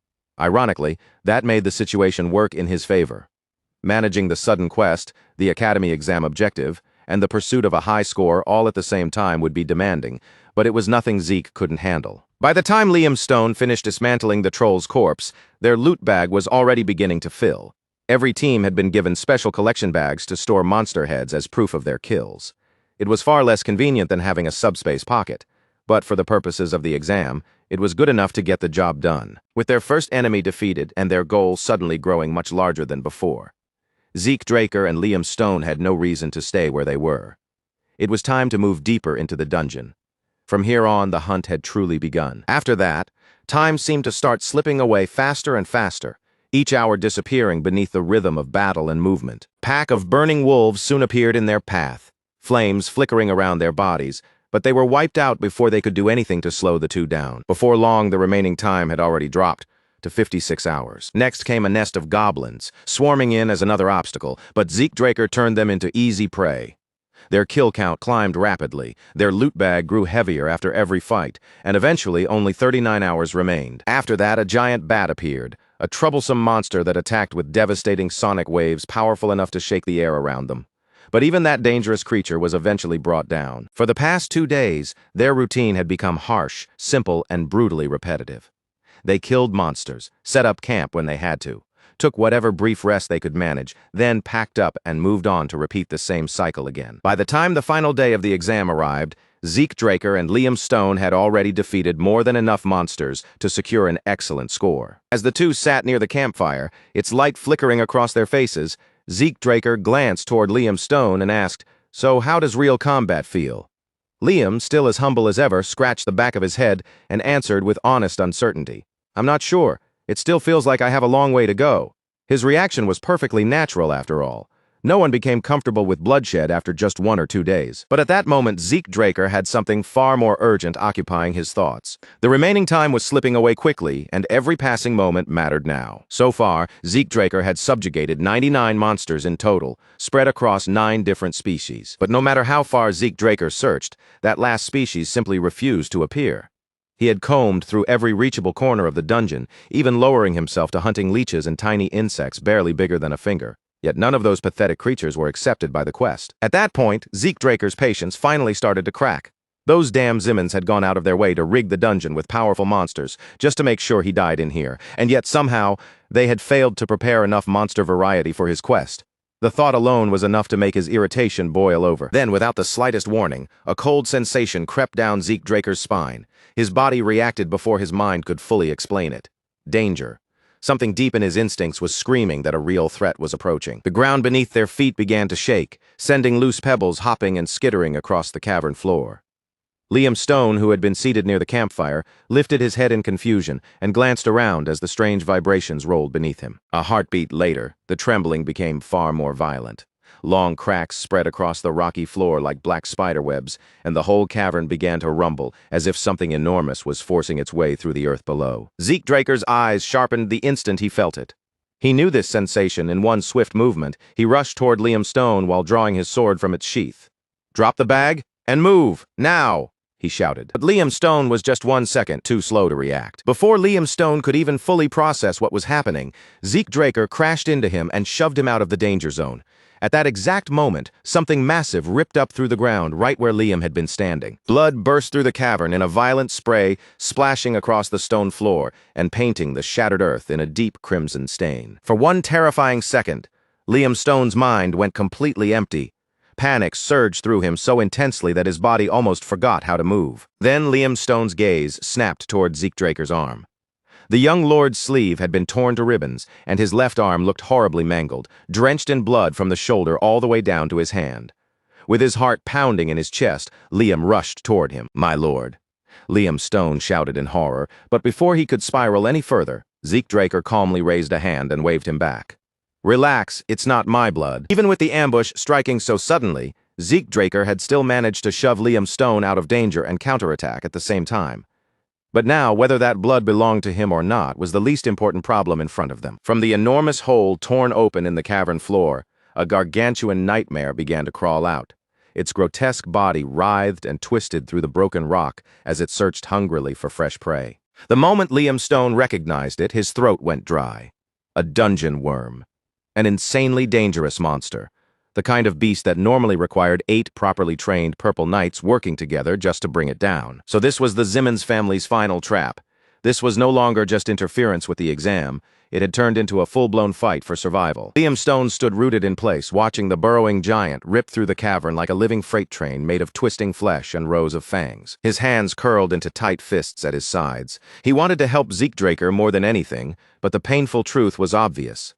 Ironically, that made the situation work in his favor. Managing the sudden quest, the academy exam objective, and the pursuit of a high score all at the same time would be demanding, but it was nothing Zeke couldn't handle. By the time Liam Stone finished dismantling the troll's corpse, their loot bag was already beginning to fill. Every team had been given special collection bags to store monster heads as proof of their kills. It was far less convenient than having a subspace pocket, but for the purposes of the exam, it was good enough to get the job done. With their first enemy defeated and their goal suddenly growing much larger than before, Zeke Draker and Liam Stone had no reason to stay where they were. It was time to move deeper into the dungeon. From here on, the hunt had truly begun. After that, time seemed to start slipping away faster and faster, each hour disappearing beneath the rhythm of battle and movement. A pack of burning wolves soon appeared in their path, flames flickering around their bodies, but they were wiped out before they could do anything to slow the two down. Before long, the remaining time had already dropped to 56 hours. Next came a nest of goblins, swarming in as another obstacle, but Zeke Draker turned them into easy prey. Their kill count climbed rapidly, their loot bag grew heavier after every fight, and eventually only 39 hours remained. After that, a giant bat appeared, a troublesome monster that attacked with devastating sonic waves powerful enough to shake the air around them. But even that dangerous creature was eventually brought down. For the past 2 days, their routine had become harsh, simple, and brutally repetitive. They killed monsters, set up camp when they had to, took whatever brief rest they could manage, then packed up and moved on to repeat the same cycle again. By the time the final day of the exam arrived, Zeke Draker and Liam Stone had already defeated more than enough monsters to secure an excellent score. As the two sat near the campfire, its light flickering across their faces, Zeke Draker glanced toward Liam Stone and asked, "So how does real combat feel?" Liam, still as humble as ever, scratched the back of his head and answered with honest uncertainty, "I'm not sure. It still feels like I have a long way to go." His reaction was perfectly natural after all. No one became comfortable with bloodshed after just 1 or 2 days. But at that moment, Zeke Draker had something far more urgent occupying his thoughts. The remaining time was slipping away quickly, and every passing moment mattered now. So far, Zeke Draker had subjugated 99 monsters in total, spread across 9 different species. But no matter how far Zeke Draker searched, that last species simply refused to appear. He had combed through every reachable corner of the dungeon, even lowering himself to hunting leeches and tiny insects barely bigger than a finger. Yet none of those pathetic creatures were accepted by the quest. At that point, Zeke Draker's patience finally started to crack. Those damn Zimmons had gone out of their way to rig the dungeon with powerful monsters, just to make sure he died in here, and yet somehow, they had failed to prepare enough monster variety for his quest. The thought alone was enough to make his irritation boil over. Then, without the slightest warning, a cold sensation crept down Zeke Draker's spine. His body reacted before his mind could fully explain it. Danger. Something deep in his instincts was screaming that a real threat was approaching. The ground beneath their feet began to shake, sending loose pebbles hopping and skittering across the cavern floor. Liam Stone, who had been seated near the campfire, lifted his head in confusion and glanced around as the strange vibrations rolled beneath him. A heartbeat later, the trembling became far more violent. Long cracks spread across the rocky floor like black spiderwebs, and the whole cavern began to rumble as if something enormous was forcing its way through the earth below. Zeke Draker's eyes sharpened the instant he felt it. He knew this sensation in one swift movement. He rushed toward Liam Stone while drawing his sword from its sheath. "Drop the bag and move, now!" he shouted. But Liam Stone was just 1 second too slow to react. Before Liam Stone could even fully process what was happening, Zeke Draker crashed into him and shoved him out of the danger zone. At that exact moment, something massive ripped up through the ground right where Liam had been standing. Blood burst through the cavern in a violent spray, splashing across the stone floor and painting the shattered earth in a deep crimson stain. For one terrifying second, Liam Stone's mind went completely empty. Panic surged through him so intensely that his body almost forgot how to move. Then Liam Stone's gaze snapped toward Zeke Draker's arm. The young lord's sleeve had been torn to ribbons, and his left arm looked horribly mangled, drenched in blood from the shoulder all the way down to his hand. With his heart pounding in his chest, Liam rushed toward him. "My lord, Liam Stone shouted in horror, but before he could spiral any further, Zeke Draker calmly raised a hand and waved him back. Relax, it's not my blood. Even with the ambush striking so suddenly, Zeke Draker had still managed to shove Liam Stone out of danger and counterattack at the same time. But now, whether that blood belonged to him or not was the least important problem in front of them. From the enormous hole torn open in the cavern floor, a gargantuan nightmare began to crawl out. Its grotesque body writhed and twisted through the broken rock as it searched hungrily for fresh prey. The moment Liam Stone recognized it, his throat went dry. A dungeon worm. An insanely dangerous monster. The kind of beast that normally required 8 properly trained purple knights working together just to bring it down. So this was the Zimmons family's final trap. This was no longer just interference with the exam. It had turned into a full-blown fight for survival. Liam Stone stood rooted in place, watching the burrowing giant rip through the cavern like a living freight train made of twisting flesh and rows of fangs. His hands curled into tight fists at his sides. He wanted to help Zeke Draker more than anything, but the painful truth was obvious.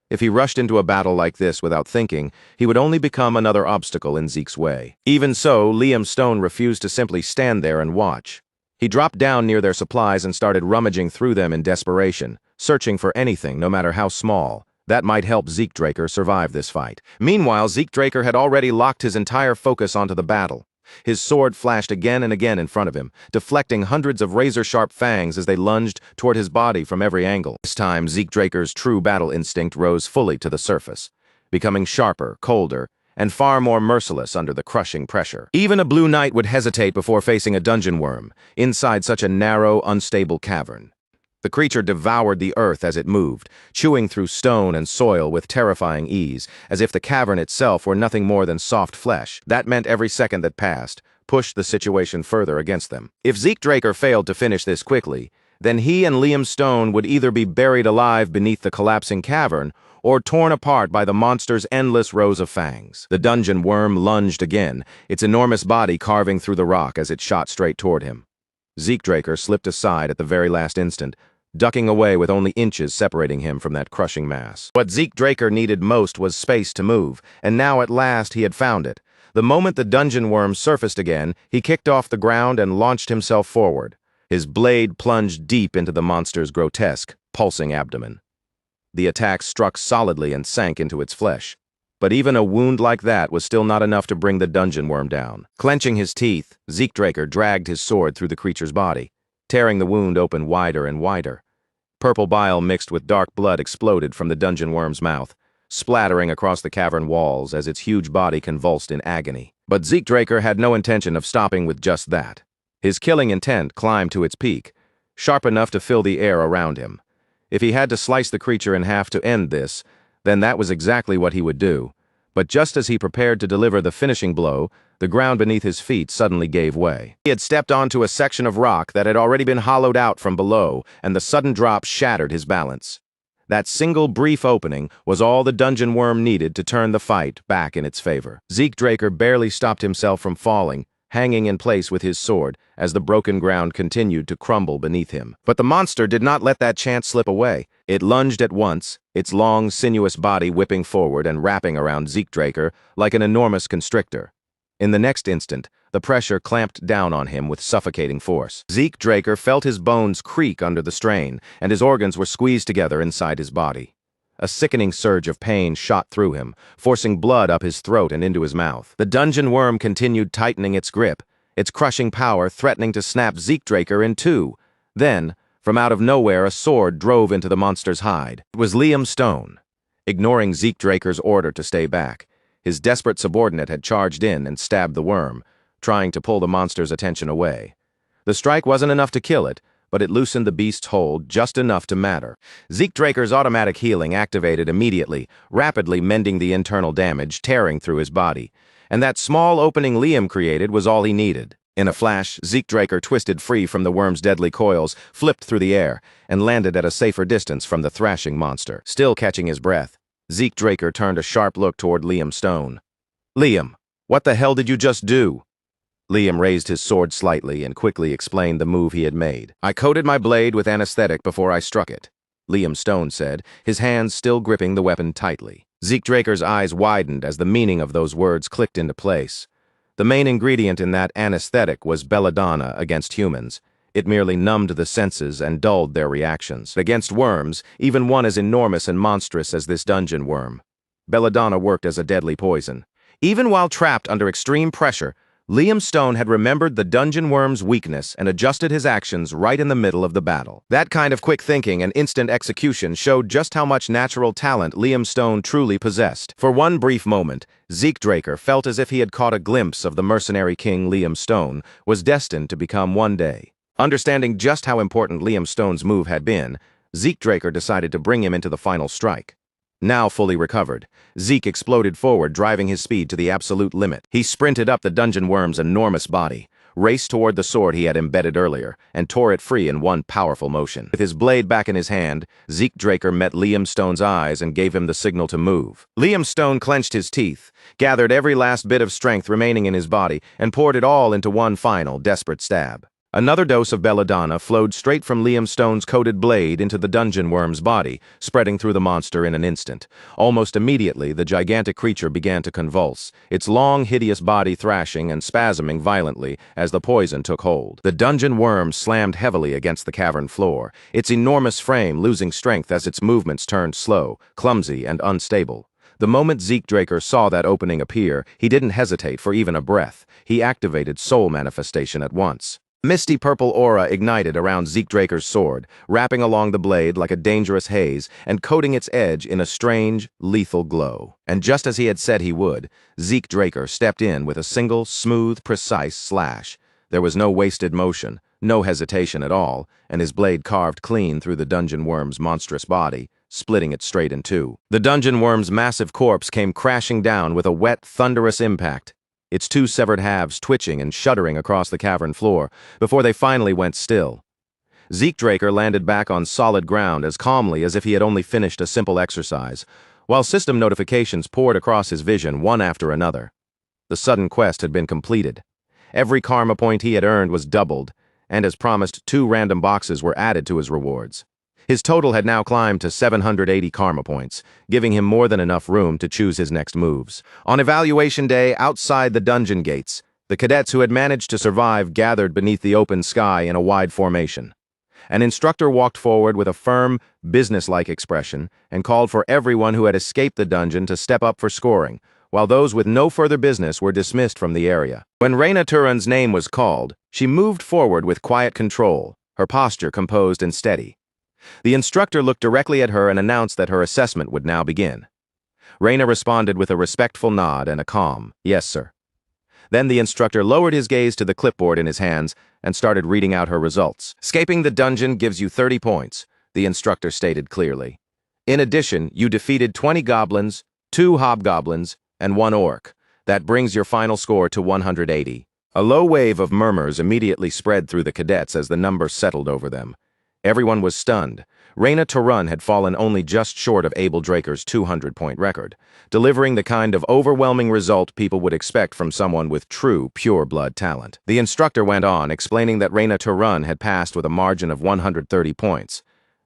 If he rushed into a battle like this without thinking, he would only become another obstacle in Zeke's way. Even so, Liam Stone refused to simply stand there and watch. He dropped down near their supplies and started rummaging through them in desperation, searching for anything, no matter how small, that might help Zeke Draker survive this fight. Meanwhile, Zeke Draker had already locked his entire focus onto the battle. His sword flashed again and again in front of him, deflecting hundreds of razor-sharp fangs as they lunged toward his body from every angle. This time, Zeke Draker's true battle instinct rose fully to the surface, becoming sharper, colder, and far more merciless under the crushing pressure. Even a blue knight would hesitate before facing a dungeon worm, inside such a narrow, unstable cavern. The creature devoured the earth as it moved, chewing through stone and soil with terrifying ease, as if the cavern itself were nothing more than soft flesh. That meant every second that passed pushed the situation further against them. If Zeke Draker failed to finish this quickly, then he and Liam Stone would either be buried alive beneath the collapsing cavern or torn apart by the monster's endless rows of fangs. The dungeon worm lunged again, its enormous body carving through the rock as it shot straight toward him. Zeke Draker slipped aside at the very last instant, ducking away with only inches separating him from that crushing mass. What Zeke Draker needed most was space to move, and now at last he had found it. The moment the dungeon worm surfaced again, he kicked off the ground and launched himself forward. His blade plunged deep into the monster's grotesque, pulsing abdomen. The attack struck solidly and sank into its flesh. But even a wound like that was still not enough to bring the dungeon worm down. Clenching his teeth, Zeke Draker dragged his sword through the creature's body, tearing the wound open wider and wider. Purple bile mixed with dark blood exploded from the dungeon worm's mouth, splattering across the cavern walls as its huge body convulsed in agony. But Zeke Draker had no intention of stopping with just that. His killing intent climbed to its peak, sharp enough to fill the air around him. If he had to slice the creature in half to end this, then that was exactly what he would do. But just as he prepared to deliver the finishing blow, the ground beneath his feet suddenly gave way. He had stepped onto a section of rock that had already been hollowed out from below, and the sudden drop shattered his balance. That single brief opening was all the dungeon worm needed to turn the fight back in its favor. Zeke Draker barely stopped himself from falling, hanging in place with his sword as the broken ground continued to crumble beneath him. But the monster did not let that chance slip away. It lunged at once, its long, sinuous body whipping forward and wrapping around Zeke Draker like an enormous constrictor. In the next instant, the pressure clamped down on him with suffocating force. Zeke Draker felt his bones creak under the strain, and his organs were squeezed together inside his body. A sickening surge of pain shot through him, forcing blood up his throat and into his mouth. The dungeon worm continued tightening its grip, its crushing power threatening to snap Zeke Draker in two. Then, from out of nowhere, a sword drove into the monster's hide. It was Liam Stone. Ignoring Zeke Draker's order to stay back, his desperate subordinate had charged in and stabbed the worm, trying to pull the monster's attention away. The strike wasn't enough to kill it, but it loosened the beast's hold just enough to matter. Zeke Draker's automatic healing activated immediately, rapidly mending the internal damage tearing through his body. And that small opening Liam created was all he needed. In a flash, Zeke Draker twisted free from the worm's deadly coils, flipped through the air, and landed at a safer distance from the thrashing monster. Still catching his breath, Zeke Draker turned a sharp look toward Liam Stone. "Liam, what the hell did you just do?" Liam raised his sword slightly and quickly explained the move he had made. "I coated my blade with anesthetic before I struck it," Liam Stone said, his hands still gripping the weapon tightly. Zeke Draker's eyes widened as the meaning of those words clicked into place. The main ingredient in that anesthetic was belladonna against humans. It merely numbed the senses and dulled their reactions. Against worms, even one as enormous and monstrous as this dungeon worm, belladonna worked as a deadly poison. Even while trapped under extreme pressure, Liam Stone had remembered the dungeon worm's weakness and adjusted his actions right in the middle of the battle. That kind of quick thinking and instant execution showed just how much natural talent Liam Stone truly possessed. For one brief moment, Zeke Draker felt as if he had caught a glimpse of the mercenary king Liam Stone was destined to become one day. Understanding just how important Liam Stone's move had been, Zeke Draker decided to bring him into the final strike. Now fully recovered, Zeke exploded forward, driving his speed to the absolute limit. He sprinted up the dungeon worm's enormous body, raced toward the sword he had embedded earlier, and tore it free in one powerful motion. With his blade back in his hand, Zeke Draker met Liam Stone's eyes and gave him the signal to move. Liam Stone clenched his teeth, gathered every last bit of strength remaining in his body, and poured it all into one final, desperate stab. Another dose of belladonna flowed straight from Liam Stone's coated blade into the dungeon worm's body, spreading through the monster in an instant. Almost immediately, the gigantic creature began to convulse, its long, hideous body thrashing and spasming violently as the poison took hold. The dungeon worm slammed heavily against the cavern floor, its enormous frame losing strength as its movements turned slow, clumsy, and unstable. The moment Zeke Draker saw that opening appear, he didn't hesitate for even a breath. He activated soul manifestation at once. Misty purple aura ignited around Zeke Draker's sword, wrapping along the blade like a dangerous haze and coating its edge in a strange, lethal glow. And just as he had said he would, Zeke Draker stepped in with a single, smooth, precise slash. There was no wasted motion, no hesitation at all, and his blade carved clean through the dungeon worm's monstrous body, splitting it straight in two. The dungeon worm's massive corpse came crashing down with a wet, thunderous impact, its two severed halves twitching and shuddering across the cavern floor, before they finally went still. Zeke Draker landed back on solid ground as calmly as if he had only finished a simple exercise, while system notifications poured across his vision one after another. The sudden quest had been completed. Every karma point he had earned was doubled, and as promised, 2 random boxes were added to his rewards. His total had now climbed to 780 karma points, giving him more than enough room to choose his next moves. On evaluation day, outside the dungeon gates, the cadets who had managed to survive gathered beneath the open sky in a wide formation. An instructor walked forward with a firm, businesslike expression and called for everyone who had escaped the dungeon to step up for scoring, while those with no further business were dismissed from the area. When Reyna Turan's name was called, she moved forward with quiet control, her posture composed and steady. The instructor looked directly at her and announced that her assessment would now begin. Reyna responded with a respectful nod and a calm, "Yes, sir." Then the instructor lowered his gaze to the clipboard in his hands and started reading out her results. "Escaping the dungeon gives you 30 points, the instructor stated clearly. In addition, you defeated 20 goblins, 2 hobgoblins, and 1 orc. That brings your final score to 180. A low wave of murmurs immediately spread through the cadets as the number settled over them. Everyone was stunned. Reyna Turan had fallen only just short of Abel Draker's 200-point record, delivering the kind of overwhelming result people would expect from someone with true, pure-blood talent. The instructor went on, explaining that Reyna Turan had passed with a margin of 130 points.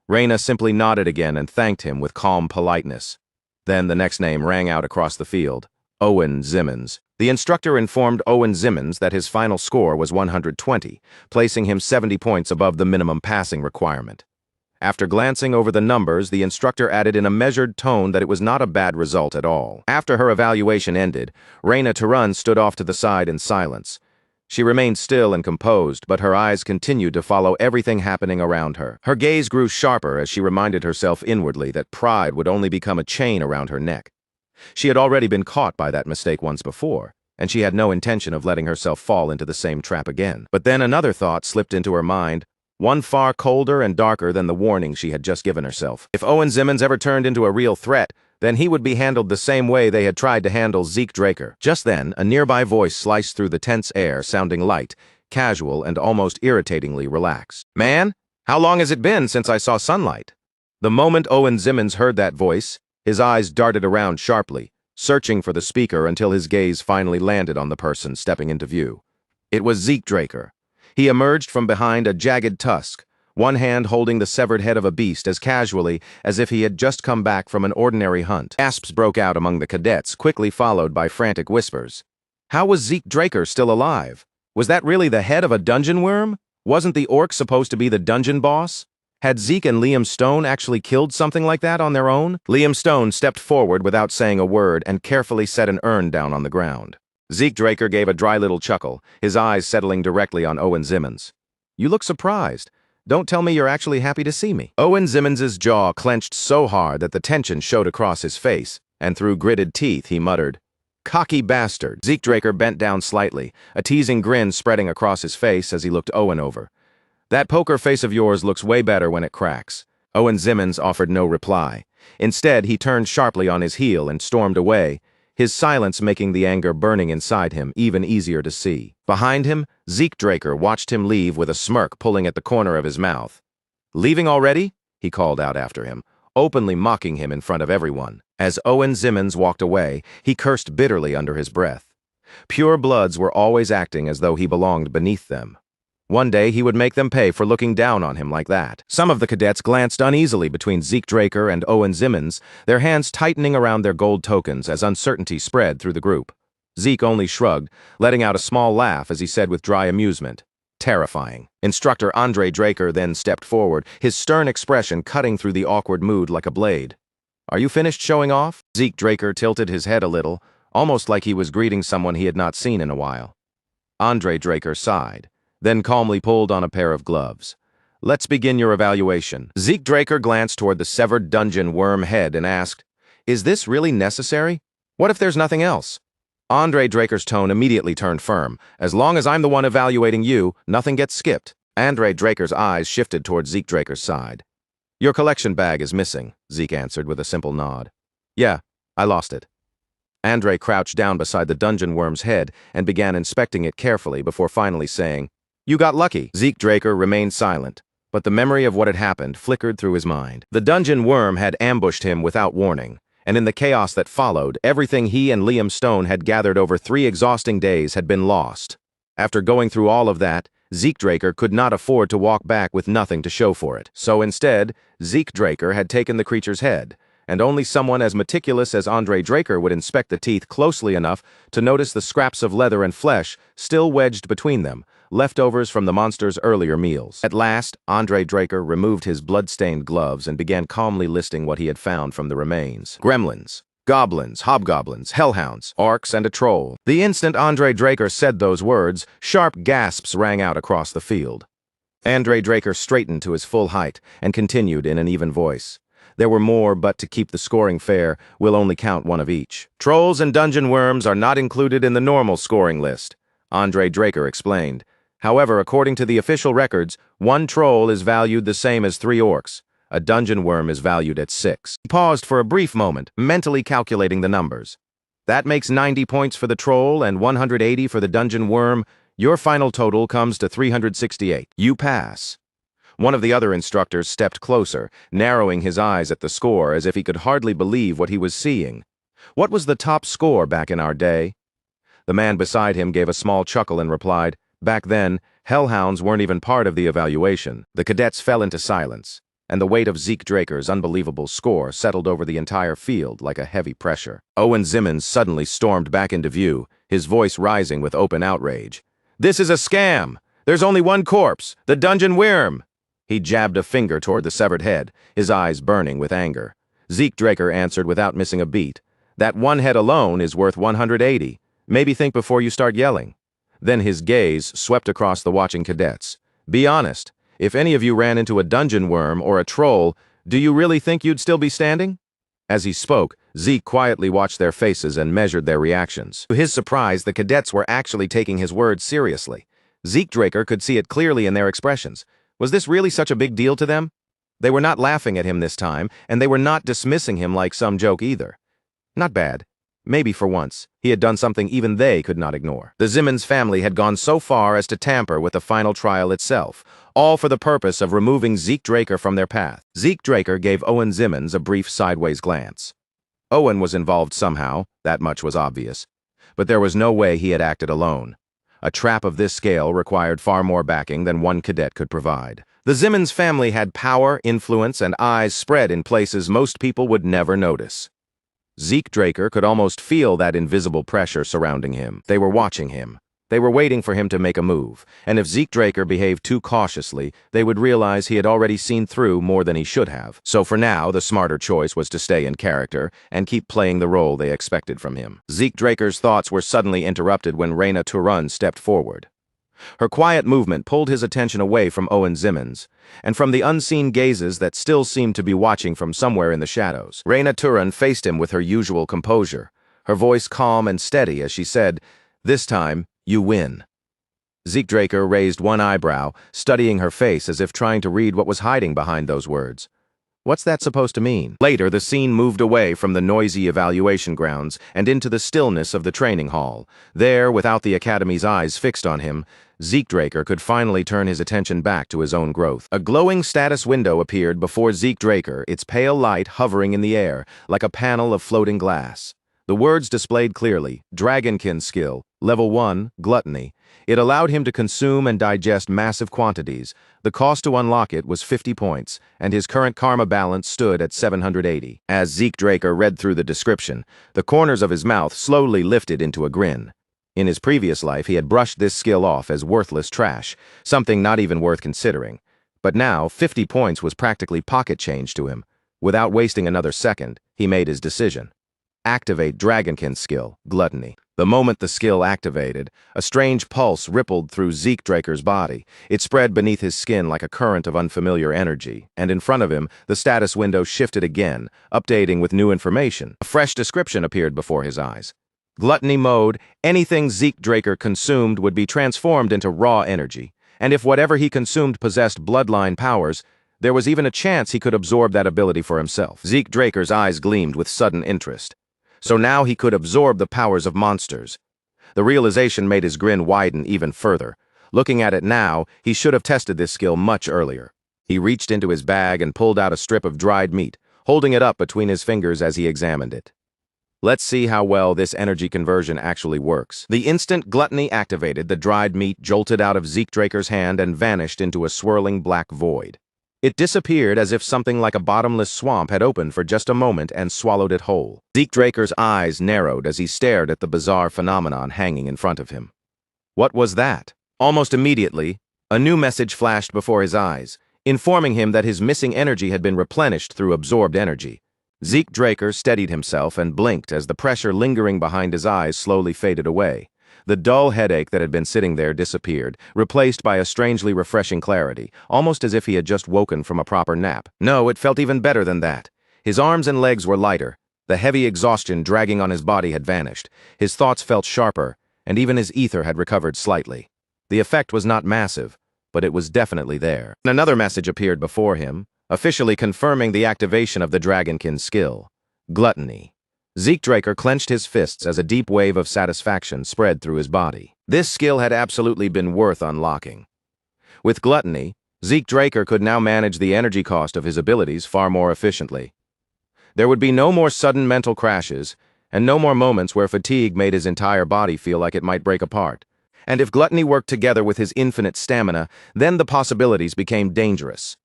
Reyna simply nodded again and thanked him with calm politeness. Then the next name rang out across the field: Owen Zimmons. The instructor informed Owen Zimmons that his final score was 120, placing him 70 points above the minimum passing requirement. After glancing over the numbers, the instructor added in a measured tone that it was not a bad result at all. After her evaluation ended, Reyna Turan stood off to the side in silence. She remained still and composed, but her eyes continued to follow everything happening around her. Her gaze grew sharper as she reminded herself inwardly that pride would only become a chain around her neck. She had already been caught by that mistake once before, and she had no intention of letting herself fall into the same trap again. But then another thought slipped into her mind, one far colder and darker than the warning she had just given herself. If Owen Zimmons ever turned into a real threat, then he would be handled the same way they had tried to handle Zeke Draker. Just then, a nearby voice sliced through the tense air, sounding light, casual, and almost irritatingly relaxed. "Man, how long has it been since I saw sunlight?" The moment Owen Zimmons heard that voice, his eyes darted around sharply, searching for the speaker until his gaze finally landed on the person stepping into view. It was Zeke Draker. He emerged from behind a jagged tusk, one hand holding the severed head of a beast as casually as if he had just come back from an ordinary hunt. Gasps broke out among the cadets, quickly followed by frantic whispers. How was Zeke Draker still alive? Was that really the head of a dungeon worm? Wasn't the orc supposed to be the dungeon boss? Had Zeke and Liam Stone actually killed something like that on their own? Liam Stone stepped forward without saying a word and carefully set an urn down on the ground. Zeke Draker gave a dry little chuckle, his eyes settling directly on Owen Zimmons. You look surprised. Don't tell me you're actually happy to see me. Owen Zimmons's jaw clenched so hard that the tension showed across his face, and through gritted teeth he muttered, "Cocky bastard." Zeke Draker bent down slightly, a teasing grin spreading across his face as he looked Owen over. That poker face of yours looks way better when it cracks. Owen Zimmons offered no reply. Instead, he turned sharply on his heel and stormed away, his silence making the anger burning inside him even easier to see. Behind him, Zeke Draker watched him leave with a smirk pulling at the corner of his mouth. "Leaving already?" he called out after him, openly mocking him in front of everyone. As Owen Zimmons walked away, he cursed bitterly under his breath. Pure bloods were always acting as though he belonged beneath them. One day he would make them pay for looking down on him like that. Some of the cadets glanced uneasily between Zeke Draker and Owen Zimmons, their hands tightening around their gold tokens as uncertainty spread through the group. Zeke only shrugged, letting out a small laugh as he said with dry amusement, "Terrifying." Instructor Andre Draker then stepped forward, his stern expression cutting through the awkward mood like a blade. "Are you finished showing off?" Zeke Draker tilted his head a little, almost like he was greeting someone he had not seen in a while. Andre Draker sighed, then calmly pulled on a pair of gloves. "Let's begin your evaluation." Zeke Draker glanced toward the severed dungeon worm head and asked, "Is this really necessary? What if there's nothing else?" Andre Draker's tone immediately turned firm. "As long as I'm the one evaluating you, nothing gets skipped." Andre Draker's eyes shifted toward Zeke Draker's side. "Your collection bag is missing," Zeke answered with a simple nod. "Yeah, I lost it." Andre crouched down beside the dungeon worm's head and began inspecting it carefully before finally saying, "You got lucky." Zeke Draker remained silent, but the memory of what had happened flickered through his mind. The dungeon worm had ambushed him without warning, and in the chaos that followed, everything he and Liam Stone had gathered over 3 exhausting days had been lost. After going through all of that, Zeke Draker could not afford to walk back with nothing to show for it. So instead, Zeke Draker had taken the creature's head, and only someone as meticulous as Andre Draker would inspect the teeth closely enough to notice the scraps of leather and flesh still wedged between them, leftovers from the monster's earlier meals. At last, Andre Draker removed his blood-stained gloves and began calmly listing what he had found from the remains. Gremlins, goblins, hobgoblins, hellhounds, orcs, and a troll. The instant Andre Draker said those words, sharp gasps rang out across the field. Andre Draker straightened to his full height and continued in an even voice. "There were more, but to keep the scoring fair, we'll only count one of each. Trolls and dungeon worms are not included in the normal scoring list," Andre Draker explained. "However, according to the official records, 1 troll is valued the same as 3 orcs. A dungeon worm is valued at 6. He paused for a brief moment, mentally calculating the numbers. "That makes 90 points for the troll and 180 for the dungeon worm. Your final total comes to 368. You pass." One of the other instructors stepped closer, narrowing his eyes at the score as if he could hardly believe what he was seeing. "What was the top score back in our day?" The man beside him gave a small chuckle and replied, "Back then, hellhounds weren't even part of the evaluation." The cadets fell into silence, and the weight of Zeke Draker's unbelievable score settled over the entire field like a heavy pressure. Owen Zimmons suddenly stormed back into view, his voice rising with open outrage. "This is a scam! There's only one corpse, the dungeon worm!" He jabbed a finger toward the severed head, his eyes burning with anger. Zeke Draker answered without missing a beat. "That one head alone is worth 180. Maybe think before you start yelling." Then his gaze swept across the watching cadets. "Be honest. If any of you ran into a dungeon worm or a troll, do you really think you'd still be standing?" As he spoke, Zeke quietly watched their faces and measured their reactions. To his surprise, the cadets were actually taking his words seriously. Zeke Draker could see it clearly in their expressions. Was this really such a big deal to them? They were not laughing at him this time, and they were not dismissing him like some joke either. Not bad. Maybe for once, he had done something even they could not ignore. The Zimmons family had gone so far as to tamper with the final trial itself, all for the purpose of removing Zeke Draker from their path. Zeke Draker gave Owen Zimmons a brief sideways glance. Owen was involved somehow, that much was obvious. But there was no way he had acted alone. A trap of this scale required far more backing than one cadet could provide. The Zimmons family had power, influence, and eyes spread in places most people would never notice. Zeke Draker could almost feel that invisible pressure surrounding him. They were watching him. They were waiting for him to make a move, and if Zeke Draker behaved too cautiously, they would realize he had already seen through more than he should have. So for now, the smarter choice was to stay in character and keep playing the role they expected from him. Zeke Draker's thoughts were suddenly interrupted when Raina Turun stepped forward. Her quiet movement pulled his attention away from Owen Zimmons, and from the unseen gazes that still seemed to be watching from somewhere in the shadows. Raina Turun faced him with her usual composure, her voice calm and steady as she said, "This time, you win." Zeke Draker raised one eyebrow, studying her face as if trying to read what was hiding behind those words. What's that supposed to mean? Later, the scene moved away from the noisy evaluation grounds and into the stillness of the training hall. There, without the Academy's eyes fixed on him, Zeke Draker could finally turn his attention back to his own growth. A glowing status window appeared before Zeke Draker, its pale light hovering in the air, like a panel of floating glass. The words displayed clearly, Dragonkin Skill, Level 1, Gluttony. It allowed him to consume and digest massive quantities. The cost to unlock it was 50 points, and his current karma balance stood at 780. As Zeke Draker read through the description, the corners of his mouth slowly lifted into a grin. In his previous life, he had brushed this skill off as worthless trash, something not even worth considering. But now, 50 points was practically pocket change to him. Without wasting another second, he made his decision. Activate Dragonkin Skill, Gluttony. The moment the skill activated, a strange pulse rippled through Zeke Draker's body. It spread beneath his skin like a current of unfamiliar energy, and in front of him, the status window shifted again, updating with new information. A fresh description appeared before his eyes. Gluttony mode, anything Zeke Draker consumed would be transformed into raw energy, and if whatever he consumed possessed bloodline powers, there was even a chance he could absorb that ability for himself. Zeke Draker's eyes gleamed with sudden interest. So now he could absorb the powers of monsters. The realization made his grin widen even further. Looking at it now, he should have tested this skill much earlier. He reached into his bag and pulled out a strip of dried meat, holding it up between his fingers as he examined it. Let's see how well this energy conversion actually works. The instant Gluttony activated, the dried meat jolted out of Zeke Draker's hand and vanished into a swirling black void. It disappeared as if something like a bottomless swamp had opened for just a moment and swallowed it whole. Zeke Draker's eyes narrowed as he stared at the bizarre phenomenon hanging in front of him. What was that? Almost immediately, a new message flashed before his eyes, informing him that his missing energy had been replenished through absorbed energy. Zeke Draker steadied himself and blinked as the pressure lingering behind his eyes slowly faded away. The dull headache that had been sitting there disappeared, replaced by a strangely refreshing clarity, almost as if he had just woken from a proper nap. No, it felt even better than that. His arms and legs were lighter. The heavy exhaustion dragging on his body had vanished. His thoughts felt sharper, and even his ether had recovered slightly. The effect was not massive, but it was definitely there. Another message appeared before him, officially confirming the activation of the Dragonkin skill. Gluttony. Zeke Draker clenched his fists as a deep wave of satisfaction spread through his body. This skill had absolutely been worth unlocking. With Gluttony, Zeke Draker could now manage the energy cost of his abilities far more efficiently. There would be no more sudden mental crashes, and no more moments where fatigue made his entire body feel like it might break apart. And if Gluttony worked together with his infinite stamina, then the possibilities became dangerous.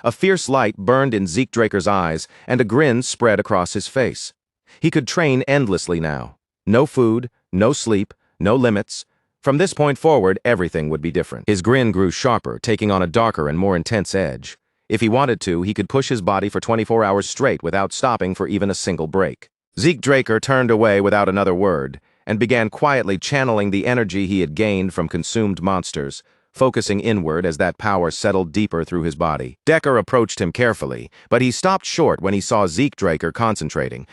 A fierce light burned in Zeke Draker's eyes, and a grin spread across his face. He could train endlessly now. No food, no sleep, no limits. From this point forward, everything would be different. His grin grew sharper, taking on a darker and more intense edge. If he wanted to, he could push his body for 24 hours straight without stopping for even a single break. Zeke Draker turned away without another word, and began quietly channeling the energy he had gained from consumed monsters, focusing inward as that power settled deeper through his body. Decker approached him carefully, but he stopped short when he saw Zeke Draker concentrating.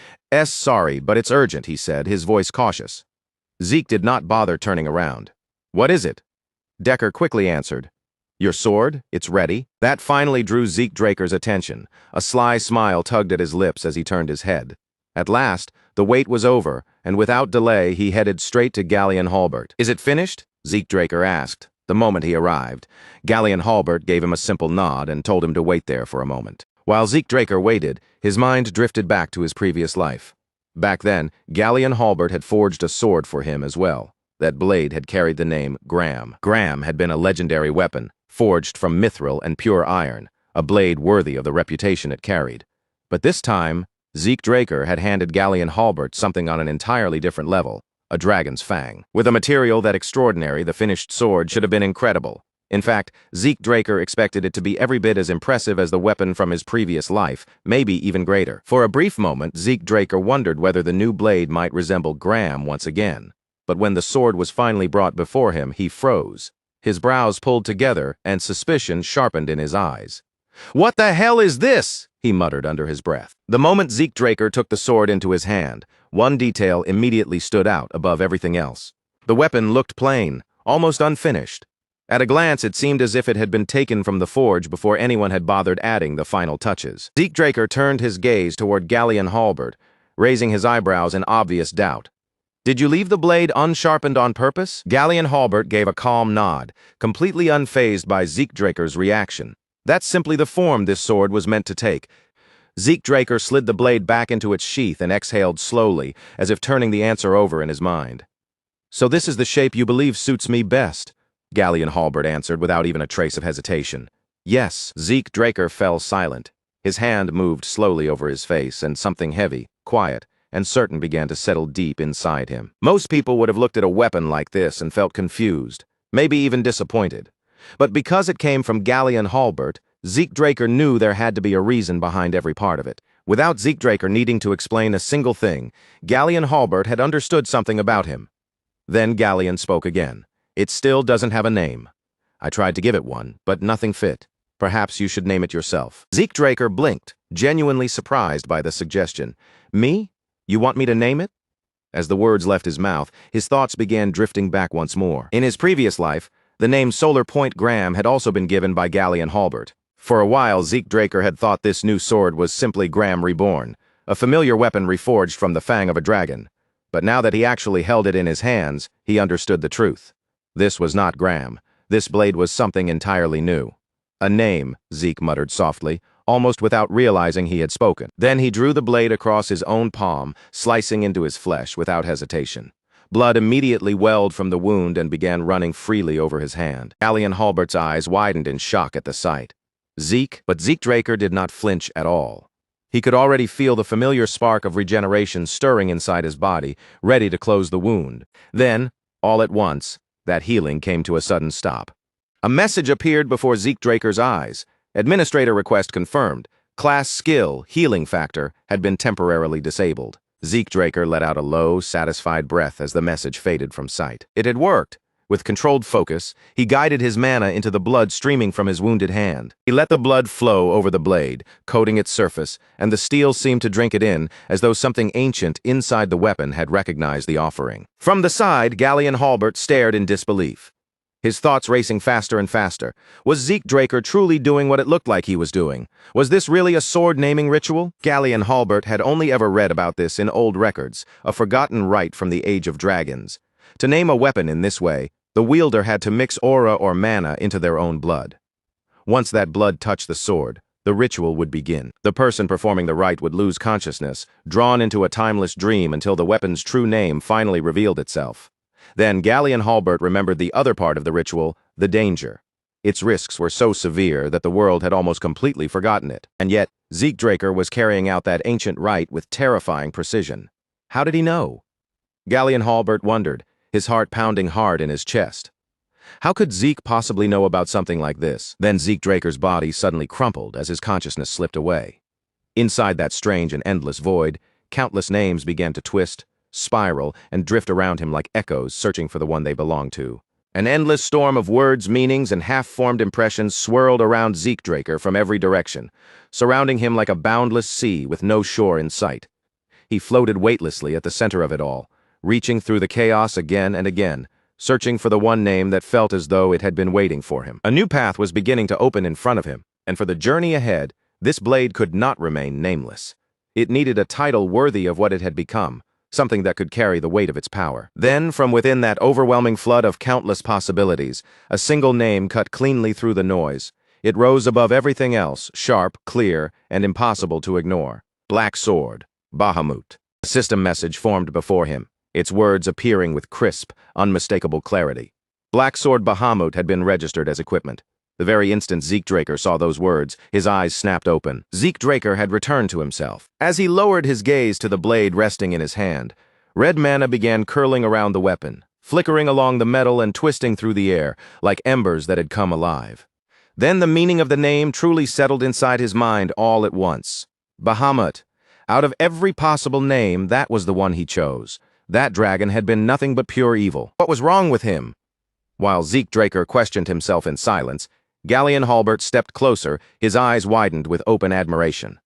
Sorry, but it's urgent," he said, his voice cautious. Zeke did not bother turning around. "What is it?" Decker quickly answered. "Your sword? It's ready." That finally drew Zeke Draker's attention. A sly smile tugged at his lips as he turned his head. At last, the wait was over, and without delay, he headed straight to Galleon Halbert. "Is it finished?" Zeke Draker asked. The moment he arrived, Galleon Halbert gave him a simple nod and told him to wait there for a moment. While Zeke Draker waited, his mind drifted back to his previous life. Back then, Galleon Halbert had forged a sword for him as well. That blade had carried the name Graham. Graham had been a legendary weapon, forged from mithril and pure iron, a blade worthy of the reputation it carried. But this time, Zeke Draker had handed Galleon Halbert something on an entirely different level, a dragon's fang. With a material that extraordinary, the finished sword should have been incredible. In fact, Zeke Draker expected it to be every bit as impressive as the weapon from his previous life, maybe even greater. For a brief moment, Zeke Draker wondered whether the new blade might resemble Graham once again. But when the sword was finally brought before him, he froze. His brows pulled together, and suspicion sharpened in his eyes. "What the hell is this?" he muttered under his breath. The moment Zeke Draker took the sword into his hand, one detail immediately stood out above everything else. The weapon looked plain, almost unfinished. At a glance, it seemed as if it had been taken from the forge before anyone had bothered adding the final touches. Zeke Draker turned his gaze toward Galleon Halbert, raising his eyebrows in obvious doubt. "Did you leave the blade unsharpened on purpose?" Galleon Halbert gave a calm nod, completely unfazed by Zeke Draker's reaction. "That's simply the form this sword was meant to take." Zeke Draker slid the blade back into its sheath and exhaled slowly, as if turning the answer over in his mind. "So this is the shape you believe suits me best?" Galleon Halbert answered without even a trace of hesitation. "Yes." Zeke Draker fell silent. His hand moved slowly over his face, and something heavy, quiet, and certain began to settle deep inside him. Most people would have looked at a weapon like this and felt confused, maybe even disappointed. But because it came from Galleon Halbert, Zeke Draker knew there had to be a reason behind every part of it. Without Zeke Draker needing to explain a single thing, Galleon Halbert had understood something about him. Then Galleon spoke again. "It still doesn't have a name. I tried to give it one, but nothing fit. Perhaps you should name it yourself." Zeke Draker blinked, genuinely surprised by the suggestion. "Me? You want me to name it?" As the words left his mouth, his thoughts began drifting back once more. In his previous life, the name Solar Point Graham had also been given by Galleon Halbert. For a while, Zeke Draker had thought this new sword was simply Graham reborn, a familiar weapon reforged from the fang of a dragon. But now that he actually held it in his hands, he understood the truth. This was not Graham. This blade was something entirely new. "A name," Zeke muttered softly, almost without realizing he had spoken. Then he drew the blade across his own palm, slicing into his flesh without hesitation. Blood immediately welled from the wound and began running freely over his hand. Galleon Halbert's eyes widened in shock at the sight. But Zeke Draker did not flinch at all. He could already feel the familiar spark of regeneration stirring inside his body, ready to close the wound. Then, all at once, that healing came to a sudden stop. A message appeared before Zeke Draker's eyes. Administrator request confirmed. Class skill, healing factor, had been temporarily disabled. Zeke Draker let out a low, satisfied breath as the message faded from sight. It had worked. With controlled focus, he guided his mana into the blood streaming from his wounded hand. He let the blood flow over the blade, coating its surface, and the steel seemed to drink it in, as though something ancient inside the weapon had recognized the offering. From the side, Galleon Halbert stared in disbelief, his thoughts racing faster and faster. Was Zeke Draker truly doing what it looked like he was doing? Was this really a sword-naming ritual? Galleon Halbert had only ever read about this in old records, a forgotten rite from the Age of Dragons. To name a weapon in this way, the wielder had to mix aura or mana into their own blood. Once that blood touched the sword, the ritual would begin. The person performing the rite would lose consciousness, drawn into a timeless dream until the weapon's true name finally revealed itself. Then Galleon Halbert remembered the other part of the ritual, the danger. Its risks were so severe that the world had almost completely forgotten it. And yet, Zeke Draker was carrying out that ancient rite with terrifying precision. How did he know? Galleon Halbert wondered, his heart pounding hard in his chest. How could Zeke possibly know about something like this? Then Zeke Draker's body suddenly crumpled as his consciousness slipped away. Inside that strange and endless void, countless names began to twist, spiral, and drift around him like echoes searching for the one they belonged to. An endless storm of words, meanings, and half-formed impressions swirled around Zeke Draker from every direction, surrounding him like a boundless sea with no shore in sight. He floated weightlessly at the center of it all, reaching through the chaos again and again, searching for the one name that felt as though it had been waiting for him. A new path was beginning to open in front of him, and for the journey ahead, this blade could not remain nameless. It needed a title worthy of what it had become, something that could carry the weight of its power. Then, from within that overwhelming flood of countless possibilities, a single name cut cleanly through the noise. It rose above everything else, sharp, clear, and impossible to ignore. Black Sword, Bahamut. A system message formed before him, its words appearing with crisp, unmistakable clarity. Black Sword Bahamut had been registered as equipment. The very instant Zeke Draker saw those words, his eyes snapped open. Zeke Draker had returned to himself. As he lowered his gaze to the blade resting in his hand, red mana began curling around the weapon, flickering along the metal and twisting through the air, like embers that had come alive. Then the meaning of the name truly settled inside his mind all at once. Bahamut. Out of every possible name, that was the one he chose. That dragon had been nothing but pure evil. What was wrong with him? While Zeke Draker questioned himself in silence, Galleon Halbert stepped closer, his eyes widened with open admiration.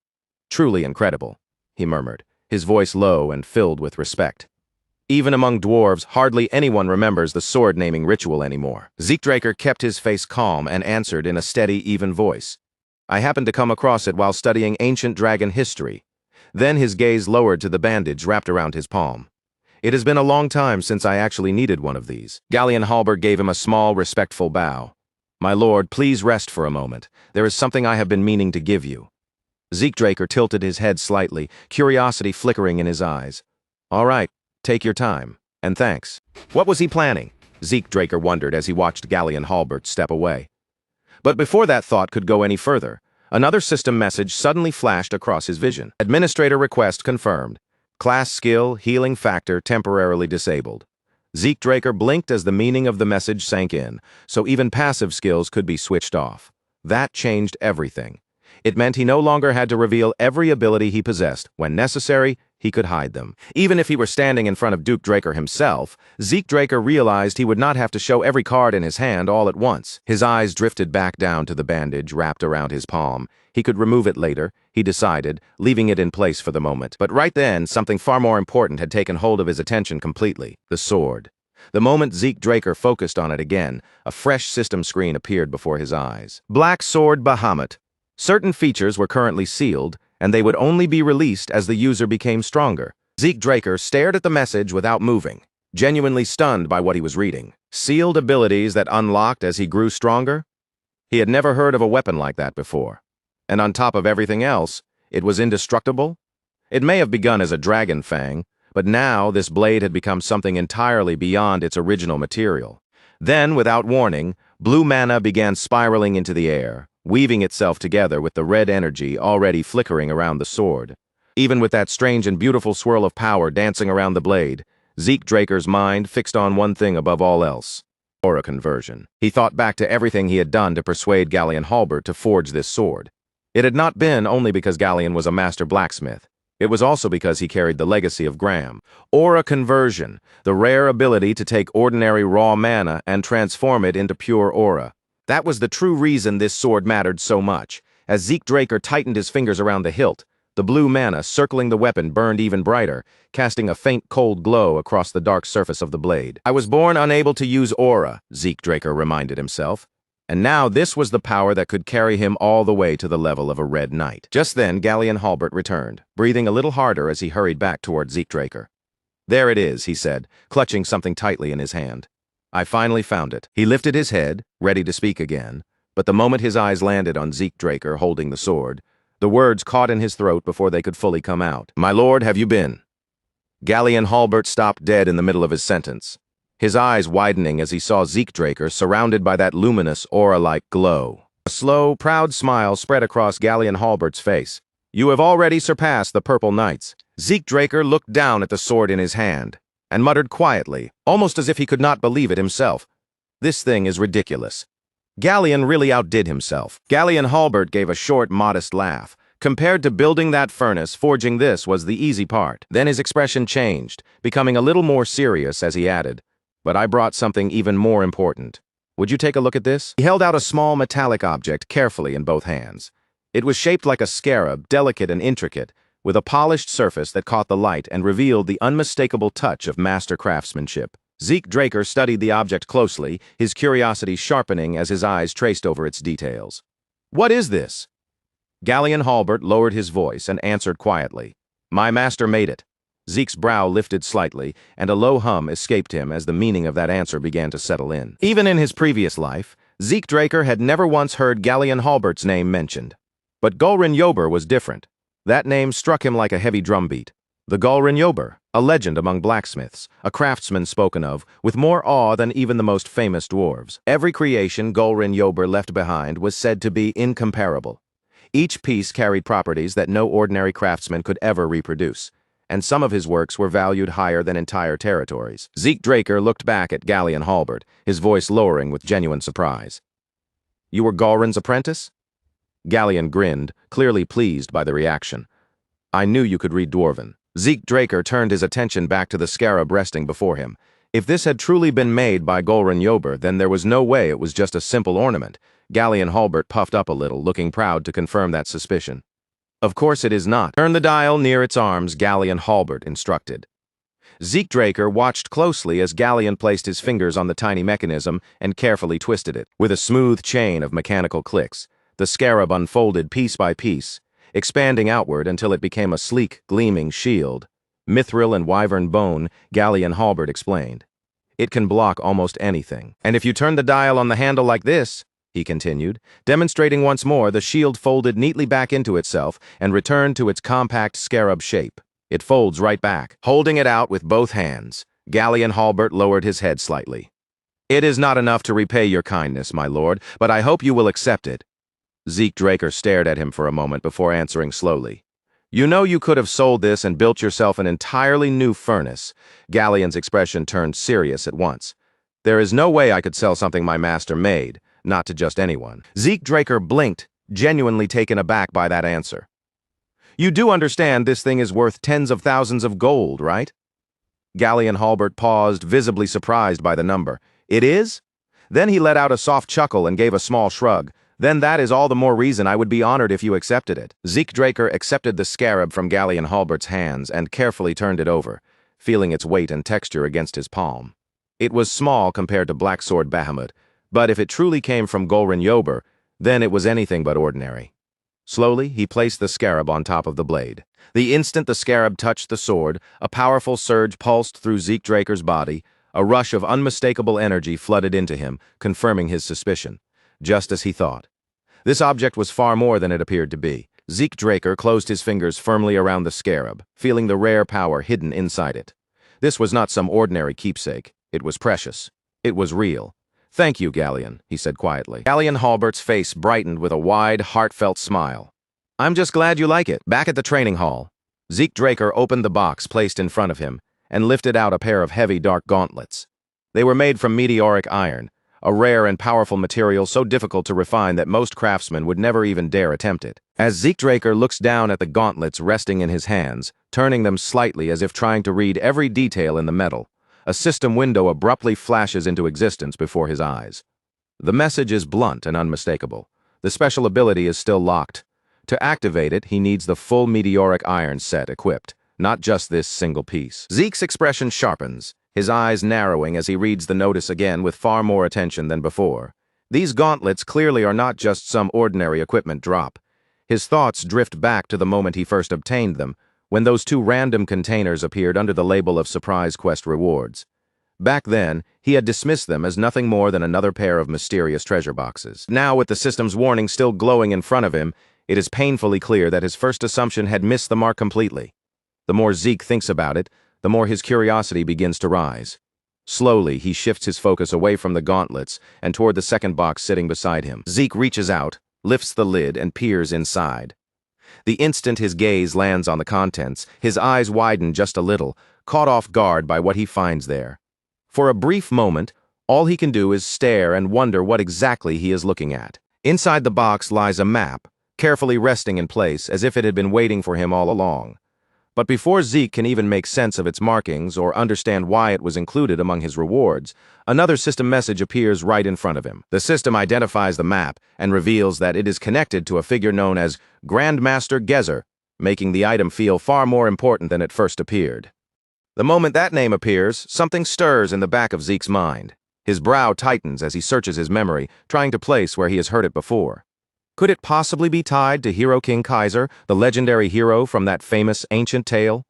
"Truly incredible," he murmured, his voice low and filled with respect. Even among dwarves, hardly anyone remembers the sword-naming ritual anymore. Zeke Draker kept his face calm and answered in a steady, even voice. "I happened to come across it while studying ancient dragon history." Then his gaze lowered to the bandage wrapped around his palm. "It has been a long time since I actually needed one of these." Galleon Halbert gave him a small, respectful bow. "My lord, please rest for a moment. There is something I have been meaning to give you." Zeke Draker tilted his head slightly, curiosity flickering in his eyes. "All right, take your time, and thanks." What was he planning? Zeke Draker wondered as he watched Galleon Halbert step away. But before that thought could go any further, another system message suddenly flashed across his vision. Administrator request confirmed. Class skill, healing factor temporarily disabled. Zeke Draker blinked as the meaning of the message sank in, so even passive skills could be switched off. That changed everything. It meant he no longer had to reveal every ability he possessed. When necessary, he could hide them. Even if he were standing in front of Duke Draker himself, Zeke Draker realized he would not have to show every card in his hand all at once. His eyes drifted back down to the bandage wrapped around his palm. He could remove it later, he decided, leaving it in place for the moment. But right then, something far more important had taken hold of his attention completely: the sword. The moment Zeke Draker focused on it again, a fresh system screen appeared before his eyes. Black Sword Bahamut. Certain features were currently sealed, and they would only be released as the user became stronger. Zeke Draker stared at the message without moving, genuinely stunned by what he was reading. Sealed abilities that unlocked as he grew stronger? He had never heard of a weapon like that before. And on top of everything else, it was indestructible? It may have begun as a dragon fang, but now this blade had become something entirely beyond its original material. Then, without warning, blue mana began spiraling into the air, weaving itself together with the red energy already flickering around the sword. Even with that strange and beautiful swirl of power dancing around the blade, Zeke Draker's mind fixed on one thing above all else: aura conversion. He thought back to everything he had done to persuade Galleon Halbert to forge this sword. It had not been only because Galleon was a master blacksmith. It was also because he carried the legacy of Graham. Aura conversion, the rare ability to take ordinary raw mana and transform it into pure aura. That was the true reason this sword mattered so much. As Zeke Draker tightened his fingers around the hilt, the blue mana circling the weapon burned even brighter, casting a faint cold glow across the dark surface of the blade. "I was born unable to use aura," Zeke Draker reminded himself. And now this was the power that could carry him all the way to the level of a Red Knight. Just then, Galleon Halbert returned, breathing a little harder as he hurried back toward Zeke Draker. "There it is," he said, clutching something tightly in his hand. "I finally found it." He lifted his head, ready to speak again, but the moment his eyes landed on Zeke Draker holding the sword, the words caught in his throat before they could fully come out. "My lord, have you been?" Galleon Halbert stopped dead in the middle of his sentence, his eyes widening as he saw Zeke Draker surrounded by that luminous, aura-like glow. A slow, proud smile spread across Galleon Halbert's face. "You have already surpassed the Purple Knights." Zeke Draker looked down at the sword in his hand and muttered quietly, almost as if he could not believe it himself. "This thing is ridiculous." Galleon really outdid himself. Galleon Halbert gave a short, modest laugh. Compared to building that furnace, forging this was the easy part. Then his expression changed, becoming a little more serious as he added, "But I brought something even more important. Would you take a look at this?" He held out a small metallic object carefully in both hands. It was shaped like a scarab, delicate and intricate, with a polished surface that caught the light and revealed the unmistakable touch of master craftsmanship. Zeke Draker studied the object closely, his curiosity sharpening as his eyes traced over its details. "What is this?" Galleon Halbert lowered his voice and answered quietly, "My master made it." Zeke's brow lifted slightly, and a low hum escaped him as the meaning of that answer began to settle in. Even in his previous life, Zeke Draker had never once heard Galleon Halbert's name mentioned. But Gulrin Yober was different. That name struck him like a heavy drumbeat. The Golrin Yober, a legend among blacksmiths, a craftsman spoken of with more awe than even the most famous dwarves. Every creation Golrin Yober left behind was said to be incomparable. Each piece carried properties that no ordinary craftsman could ever reproduce, and some of his works were valued higher than entire territories. Zeke Draker looked back at Gallion Halbert, his voice lowering with genuine surprise. "You were Golrin's apprentice?" Gallion grinned, clearly pleased by the reaction. "I knew you could read Dwarven." Zeke Draker turned his attention back to the scarab resting before him. If this had truly been made by Golrin Yober, then there was no way it was just a simple ornament. Gallion Halbert puffed up a little, looking proud to confirm that suspicion. "Of course it is not. Turn the dial near its arms," Gallion Halbert instructed. Zeke Draker watched closely as Gallion placed his fingers on the tiny mechanism and carefully twisted it. With a smooth chain of mechanical clicks, the scarab unfolded piece by piece, expanding outward until it became a sleek, gleaming shield. "Mithril and wyvern bone," Gallion Halbert explained. "It can block almost anything. And if you turn the dial on the handle like this," he continued, demonstrating once more, the shield folded neatly back into itself and returned to its compact scarab shape. "It folds right back." Holding it out with both hands, Gallion Halbert lowered his head slightly. "It is not enough to repay your kindness, my lord, but I hope you will accept it." Zeke Draker stared at him for a moment before answering slowly. "You know you could have sold this and built yourself an entirely new furnace." Gallion's expression turned serious at once. "There is no way I could sell something my master made, not to just anyone." Zeke Draker blinked, genuinely taken aback by that answer. "You do understand this thing is worth tens of thousands of gold, right?" Gallion Halbert paused, visibly surprised by the number. "It is?" Then he let out a soft chuckle and gave a small shrug. "Then that is all the more reason I would be honored if you accepted it." Zeke Draker accepted the scarab from Gallion Halbert's hands and carefully turned it over, feeling its weight and texture against his palm. It was small compared to Blacksword Bahamut, but if it truly came from Golrin Yober, then it was anything but ordinary. Slowly, he placed the scarab on top of the blade. The instant the scarab touched the sword, a powerful surge pulsed through Zeke Draker's body. A rush of unmistakable energy flooded into him, confirming his suspicion. Just as he thought. This object was far more than it appeared to be. Zeke Draker closed his fingers firmly around the scarab, feeling the rare power hidden inside it. This was not some ordinary keepsake. It was precious. It was real. "Thank you, Gallion," he said quietly. Gallion Halbert's face brightened with a wide, heartfelt smile. "I'm just glad you like it." Back at the training hall, Zeke Draker opened the box placed in front of him and lifted out a pair of heavy, dark gauntlets. They were made from meteoric iron, a rare and powerful material so difficult to refine that most craftsmen would never even dare attempt it. As Zeke Draker looks down at the gauntlets resting in his hands, turning them slightly as if trying to read every detail in the metal, a system window abruptly flashes into existence before his eyes. The message is blunt and unmistakable. The special ability is still locked. To activate it, he needs the full meteoric iron set equipped, not just this single piece. Zeke's expression sharpens, his eyes narrowing as he reads the notice again with far more attention than before. These gauntlets clearly are not just some ordinary equipment drop. His thoughts drift back to the moment he first obtained them, when those two random containers appeared under the label of Surprise Quest rewards. Back then, he had dismissed them as nothing more than another pair of mysterious treasure boxes. Now, with the system's warning still glowing in front of him, it is painfully clear that his first assumption had missed the mark completely. The more Zeke thinks about it, the more his curiosity begins to rise. Slowly, he shifts his focus away from the gauntlets and toward the second box sitting beside him. Zeke reaches out, lifts the lid, and peers inside. The instant his gaze lands on the contents, his eyes widen just a little, caught off guard by what he finds there. For a brief moment, all he can do is stare and wonder what exactly he is looking at. Inside the box lies a map, carefully resting in place as if it had been waiting for him all along. But before Zeke can even make sense of its markings or understand why it was included among his rewards, another system message appears right in front of him. The system identifies the map and reveals that it is connected to a figure known as Grandmaster Gezer, making the item feel far more important than it first appeared. The moment that name appears, something stirs in the back of Zeke's mind. His brow tightens as he searches his memory, trying to place where he has heard it before. Could it possibly be tied to Hero King Kaiser, the legendary hero from that famous ancient tale?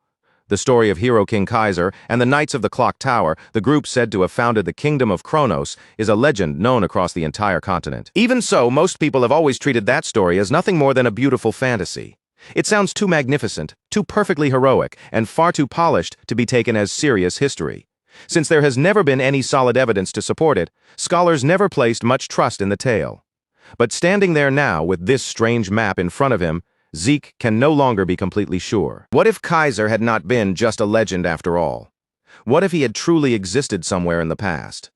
The story of Hero King Kaiser and the Knights of the Clock Tower, the group said to have founded the Kingdom of Kronos, is a legend known across the entire continent. Even so, most people have always treated that story as nothing more than a beautiful fantasy. It sounds too magnificent, too perfectly heroic, and far too polished to be taken as serious history. Since there has never been any solid evidence to support it, scholars never placed much trust in the tale. But standing there now with this strange map in front of him, Zeke can no longer be completely sure. What if Kaiser had not been just a legend after all? What if he had truly existed somewhere in the past?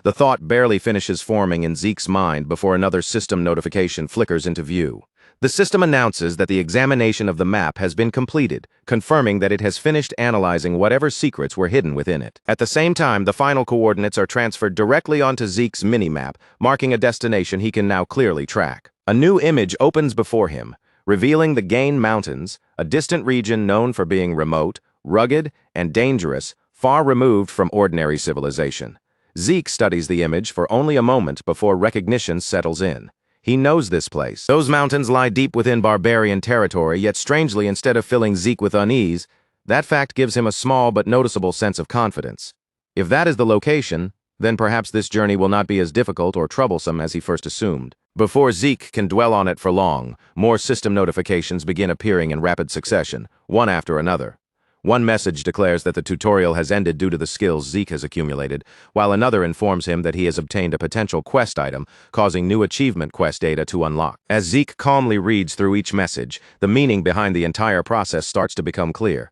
The thought barely finishes forming in Zeke's mind before another system notification flickers into view. The system announces that the examination of the map has been completed, confirming that it has finished analyzing whatever secrets were hidden within it. At the same time, the final coordinates are transferred directly onto Zeke's mini-map, marking a destination he can now clearly track. A new image opens before him, revealing the Gain Mountains, a distant region known for being remote, rugged, and dangerous, far removed from ordinary civilization. Zeke studies the image for only a moment before recognition settles in. He knows this place. Those mountains lie deep within barbarian territory, yet strangely, instead of filling Zeke with unease, that fact gives him a small but noticeable sense of confidence. If that is the location, then perhaps this journey will not be as difficult or troublesome as he first assumed. Before Zeke can dwell on it for long, more system notifications begin appearing in rapid succession, one after another. One message declares that the tutorial has ended due to the skills Zeke has accumulated, while another informs him that he has obtained a potential quest item, causing new achievement quest data to unlock. As Zeke calmly reads through each message, the meaning behind the entire process starts to become clear.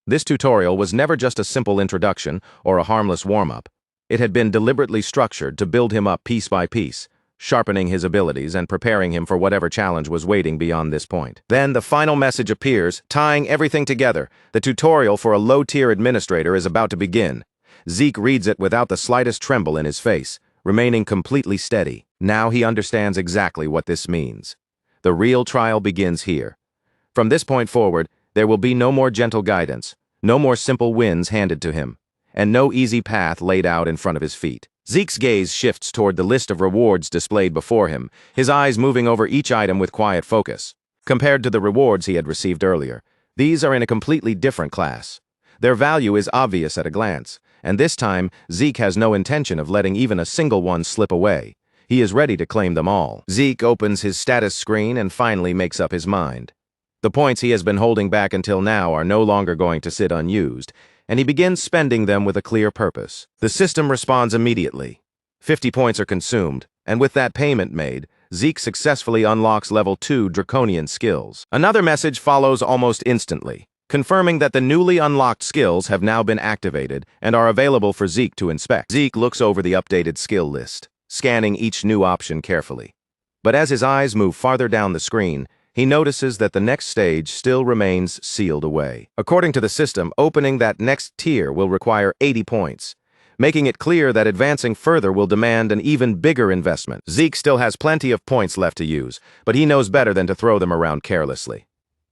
This tutorial was never just a simple introduction or a harmless warm-up. It had been deliberately structured to build him up piece by piece, sharpening his abilities and preparing him for whatever challenge was waiting beyond this point. Then the final message appears, tying everything together. The tutorial for a low-tier administrator is about to begin. Zeke reads it without the slightest tremble in his face, remaining completely steady. Now he understands exactly what this means. The real trial begins here. From this point forward, there will be no more gentle guidance, no more simple wins handed to him, and no easy path laid out in front of his feet. Zeke's gaze shifts toward the list of rewards displayed before him, his eyes moving over each item with quiet focus. Compared to the rewards he had received earlier, these are in a completely different class. Their value is obvious at a glance, and this time, Zeke has no intention of letting even a single one slip away. He is ready to claim them all. Zeke opens his status screen and finally makes up his mind. The points he has been holding back until now are no longer going to sit unused, and he begins spending them with a clear purpose. The system responds immediately. 50 points are consumed, and with that payment made, Zeke successfully unlocks level 2 draconian skills. Another message follows almost instantly, confirming that the newly unlocked skills have now been activated and are available for Zeke to inspect. Zeke looks over the updated skill list, scanning each new option carefully. But as his eyes move farther down the screen, he notices that the next stage still remains sealed away. According to the system, opening that next tier will require 80 points, making it clear that advancing further will demand an even bigger investment. Zeke still has plenty of points left to use, but he knows better than to throw them around carelessly.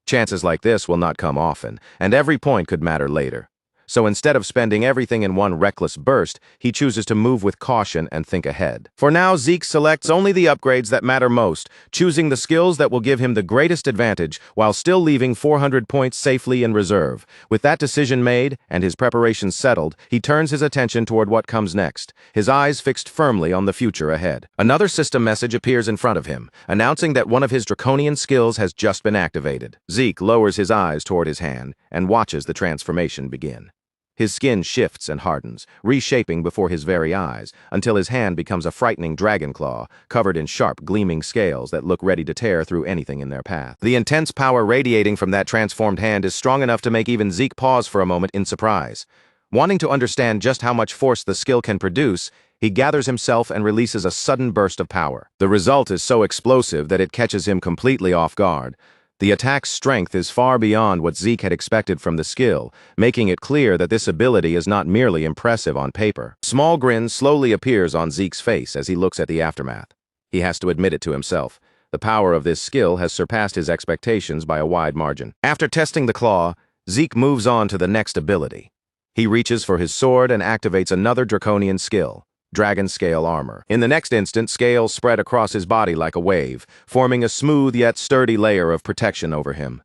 Chances like this will not come often, and every point could matter later. So instead of spending everything in one reckless burst, he chooses to move with caution and think ahead. For now, Zeke selects only the upgrades that matter most, choosing the skills that will give him the greatest advantage while still leaving 400 points safely in reserve. With that decision made and his preparations settled, he turns his attention toward what comes next, his eyes fixed firmly on the future ahead. Another system message appears in front of him, announcing that one of his draconian skills has just been activated. Zeke lowers his eyes toward his hand and watches the transformation begin. His skin shifts and hardens, reshaping before his very eyes, until his hand becomes a frightening dragon claw, covered in sharp, gleaming scales that look ready to tear through anything in their path. The intense power radiating from that transformed hand is strong enough to make even Zeke pause for a moment in surprise. Wanting to understand just how much force the skill can produce, he gathers himself and releases a sudden burst of power. The result is so explosive that it catches him completely off guard. The attack's strength is far beyond what Zeke had expected from the skill, making it clear that this ability is not merely impressive on paper. A small grin slowly appears on Zeke's face as he looks at the aftermath. He has to admit it to himself. The power of this skill has surpassed his expectations by a wide margin. After testing the claw, Zeke moves on to the next ability. He reaches for his sword and activates another draconian skill, Dragon Scale Armor. In the next instant, scales spread across his body like a wave, forming a smooth yet sturdy layer of protection over him.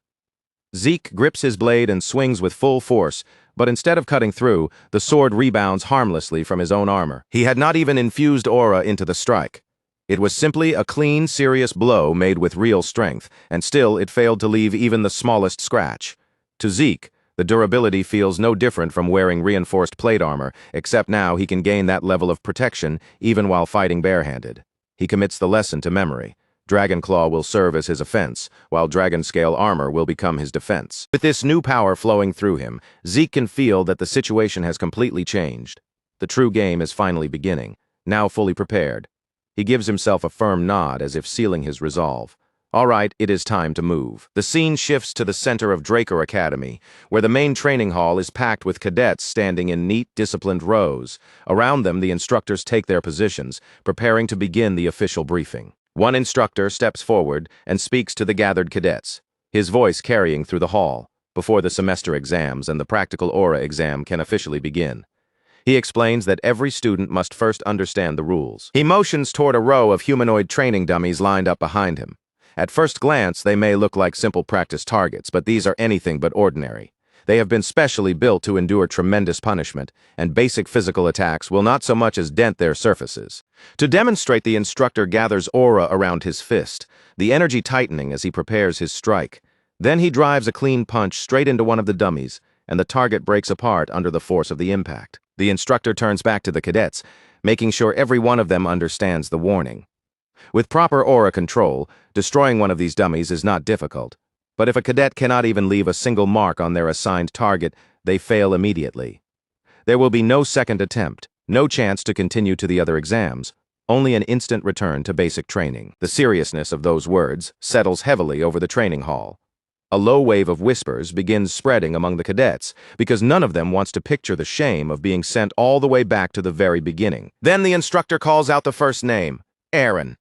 Zeke grips his blade and swings with full force, but instead of cutting through, the sword rebounds harmlessly from his own armor. He had not even infused aura into the strike. It was simply a clean, serious blow made with real strength, and still it failed to leave even the smallest scratch. To Zeke, the durability feels no different from wearing reinforced plate armor, except now he can gain that level of protection even while fighting barehanded. He commits the lesson to memory. Dragon Claw will serve as his offense, while Dragon Scale armor will become his defense. With this new power flowing through him, Zeke can feel that the situation has completely changed. The true game is finally beginning, now fully prepared. He gives himself a firm nod as if sealing his resolve. All right, it is time to move. The scene shifts to the center of Draker Academy, where the main training hall is packed with cadets standing in neat, disciplined rows. Around them, the instructors take their positions, preparing to begin the official briefing. One instructor steps forward and speaks to the gathered cadets, his voice carrying through the hall, before the semester exams and the practical aura exam can officially begin. He explains that every student must first understand the rules. He motions toward a row of humanoid training dummies lined up behind him. At first glance, they may look like simple practice targets, but these are anything but ordinary. They have been specially built to endure tremendous punishment, and basic physical attacks will not so much as dent their surfaces. To demonstrate, the instructor gathers aura around his fist, the energy tightening as he prepares his strike. Then he drives a clean punch straight into one of the dummies, and the target breaks apart under the force of the impact. The instructor turns back to the cadets, making sure every one of them understands the warning. With proper aura control, destroying one of these dummies is not difficult. But if a cadet cannot even leave a single mark on their assigned target, they fail immediately. There will be no second attempt, no chance to continue to the other exams, only an instant return to basic training. The seriousness of those words settles heavily over the training hall. A low wave of whispers begins spreading among the cadets, because none of them wants to picture the shame of being sent all the way back to the very beginning. Then the instructor calls out the first name, Aaron.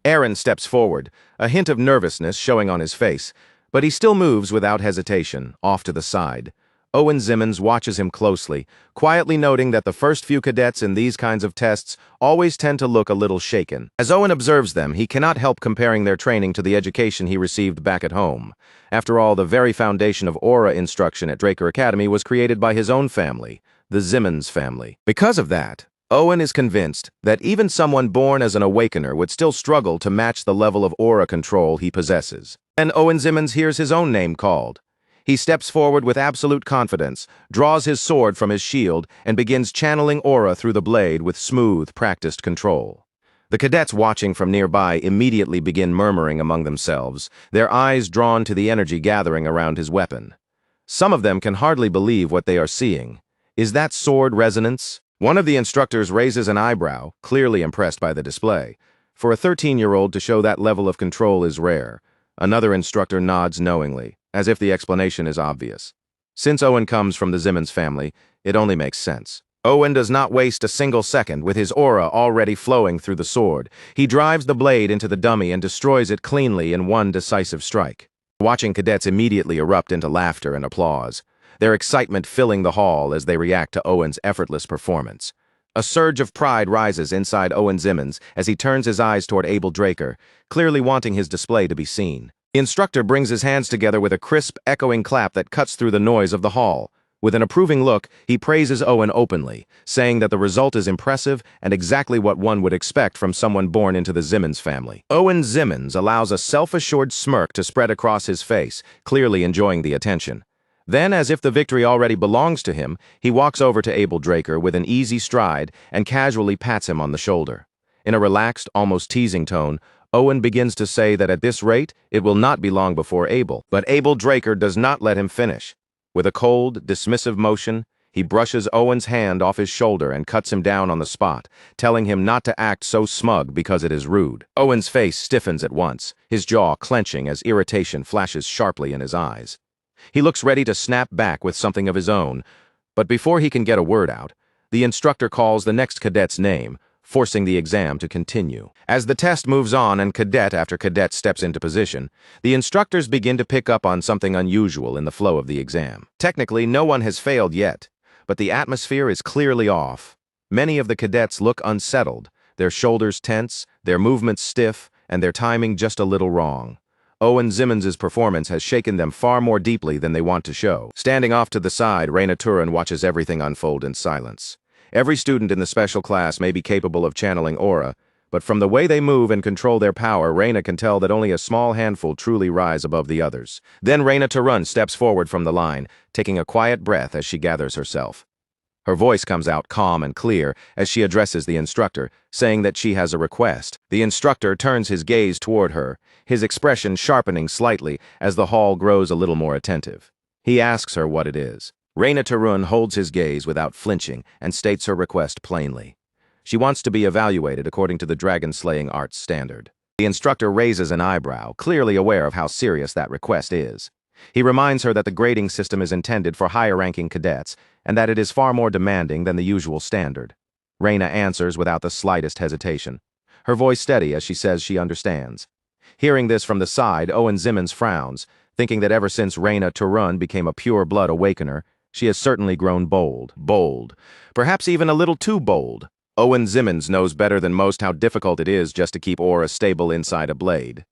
Aaron steps forward, a hint of nervousness showing on his face, but he still moves without hesitation, off to the side. Owen Zimmons watches him closely, quietly noting that the first few cadets in these kinds of tests always tend to look a little shaken. As Owen observes them, he cannot help comparing their training to the education he received back at home. After all, the very foundation of aura instruction at Draker Academy was created by his own family, the Zimmons family. Because of that, Owen is convinced that even someone born as an awakener would still struggle to match the level of aura control he possesses. And Owen Zimmons hears his own name called. He steps forward with absolute confidence, draws his sword from his shield, and begins channeling aura through the blade with smooth, practiced control. The cadets watching from nearby immediately begin murmuring among themselves, their eyes drawn to the energy gathering around his weapon. Some of them can hardly believe what they are seeing. Is that sword resonance? One of the instructors raises an eyebrow, clearly impressed by the display. For a 13-year-old to show that level of control is rare. Another instructor nods knowingly, as if the explanation is obvious. Since Owen comes from the Zimmons family, it only makes sense. Owen does not waste a single second, with his aura already flowing through the sword. He drives the blade into the dummy and destroys it cleanly in one decisive strike. Watching cadets immediately erupt into laughter and applause, their excitement filling the hall as they react to Owen's effortless performance. A surge of pride rises inside Owen Zimmons as he turns his eyes toward Abel Draker, clearly wanting his display to be seen. The instructor brings his hands together with a crisp, echoing clap that cuts through the noise of the hall. With an approving look, he praises Owen openly, saying that the result is impressive and exactly what one would expect from someone born into the Zimmons family. Owen Zimmons allows a self-assured smirk to spread across his face, clearly enjoying the attention. Then, as if the victory already belongs to him, he walks over to Abel Draker with an easy stride and casually pats him on the shoulder. In a relaxed, almost teasing tone, Owen begins to say that at this rate, it will not be long before Abel. But Abel Draker does not let him finish. With a cold, dismissive motion, he brushes Owen's hand off his shoulder and cuts him down on the spot, telling him not to act so smug because it is rude. Owen's face stiffens at once, his jaw clenching as irritation flashes sharply in his eyes. He looks ready to snap back with something of his own, but before he can get a word out, the instructor calls the next cadet's name, forcing the exam to continue. As the test moves on and cadet after cadet steps into position, the instructors begin to pick up on something unusual in the flow of the exam. Technically, no one has failed yet, but the atmosphere is clearly off. Many of the cadets look unsettled, their shoulders tense, their movements stiff, and their timing just a little wrong. Owen Zimmons' performance has shaken them far more deeply than they want to show. Standing off to the side, Raina Turin watches everything unfold in silence. Every student in the special class may be capable of channeling aura, But from the way they move and control their power, Reina can tell that only a small handful truly rise above the others. Then Reina Tarun steps forward from the line, taking a quiet breath as she gathers herself. Her voice comes out calm and clear as she addresses the instructor, saying that she has a request. The instructor turns his gaze toward her, his expression sharpening slightly as the hall grows a little more attentive. He asks her what it is. Reina Tarun holds his gaze without flinching and states her request plainly. She wants to be evaluated according to the dragon-slaying arts standard. The instructor raises an eyebrow, clearly aware of how serious that request is. He reminds her that the grading system is intended for higher-ranking cadets and that it is far more demanding than the usual standard. Reina answers without the slightest hesitation, her voice steady as she says she understands. Hearing this from the side, Owen Zimmons frowns, thinking that ever since Reina Tarun became a pure-blood awakener, she has certainly grown bold, perhaps even a little too bold. Owen Zimmons knows better than most how difficult it is just to keep aura stable inside a blade.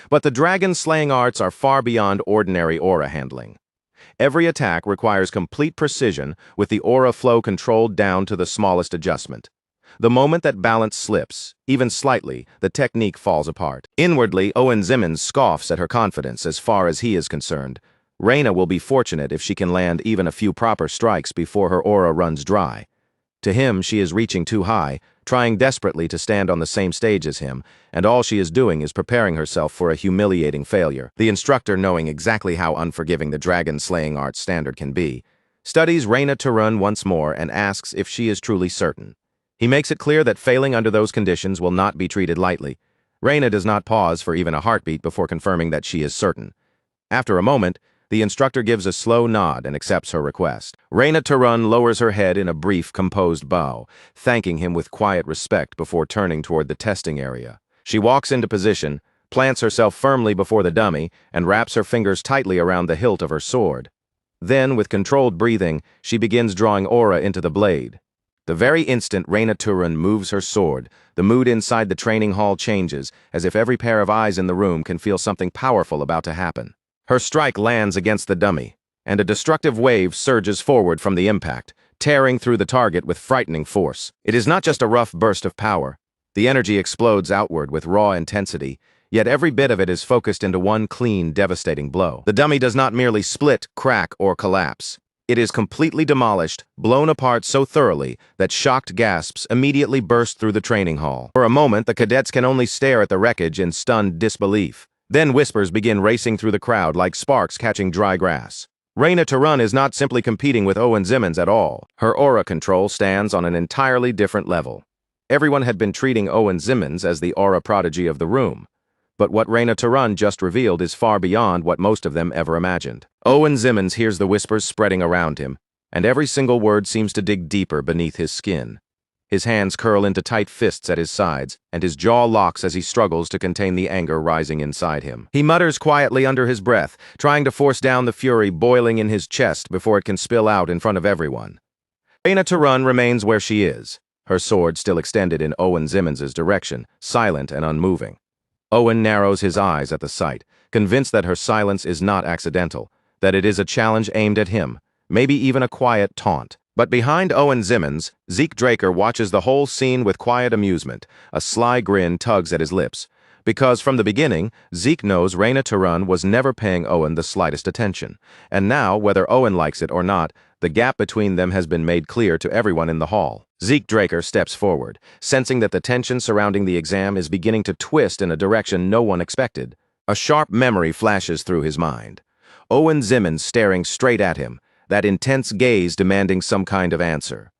But the dragon-slaying arts are far beyond ordinary aura handling. Every attack requires complete precision with the aura flow controlled down to the smallest adjustment. The moment that balance slips, even slightly, the technique falls apart. Inwardly, Owen Zimmons scoffs at her confidence as far as he is concerned. Reina will be fortunate if she can land even a few proper strikes before her aura runs dry. To him, she is reaching too high, trying desperately to stand on the same stage as him, and all she is doing is preparing herself for a humiliating failure. The instructor, knowing exactly how unforgiving the dragon-slaying arts standard can be, studies Reina Tarun once more and asks if she is truly certain. He makes it clear that failing under those conditions will not be treated lightly. Reina does not pause for even a heartbeat before confirming that she is certain. After a moment, the instructor gives a slow nod and accepts her request. Reina Tarun lowers her head in a brief, composed bow, thanking him with quiet respect before turning toward the testing area. She walks into position, plants herself firmly before the dummy, and wraps her fingers tightly around the hilt of her sword. Then, with controlled breathing, she begins drawing aura into the blade. The very instant Reina Tarun moves her sword, the mood inside the training hall changes, as if every pair of eyes in the room can feel something powerful about to happen. Her strike lands against the dummy, and a destructive wave surges forward from the impact, tearing through the target with frightening force. It is not just a rough burst of power. The energy explodes outward with raw intensity, yet every bit of it is focused into one clean, devastating blow. The dummy does not merely split, crack, or collapse. It is completely demolished, blown apart so thoroughly that shocked gasps immediately burst through the training hall. For a moment, the cadets can only stare at the wreckage in stunned disbelief. Then whispers begin racing through the crowd like sparks catching dry grass. Reina Tarun is not simply competing with Owen Zimmons at all. Her aura control stands on an entirely different level. Everyone had been treating Owen Zimmons as the aura prodigy of the room. But what Reina Tarun just revealed is far beyond what most of them ever imagined. Owen Zimmons hears the whispers spreading around him, and every single word seems to dig deeper beneath his skin. His hands curl into tight fists at his sides, and his jaw locks as he struggles to contain the anger rising inside him. He mutters quietly under his breath, trying to force down the fury boiling in his chest before it can spill out in front of everyone. Reina Tarun remains where she is, her sword still extended in Owen Zimmons' direction, silent and unmoving. Owen narrows his eyes at the sight, convinced that her silence is not accidental, that it is a challenge aimed at him, maybe even a quiet taunt. But behind Owen Zimmons, Zeke Draker watches the whole scene with quiet amusement. A sly grin tugs at his lips. Because from the beginning, Zeke knows Reina Tarun was never paying Owen the slightest attention. And now, whether Owen likes it or not, the gap between them has been made clear to everyone in the hall. Zeke Draker steps forward, sensing that the tension surrounding the exam is beginning to twist in a direction no one expected. A sharp memory flashes through his mind. Owen Zimmons staring straight at him, that intense gaze demanding some kind of answer.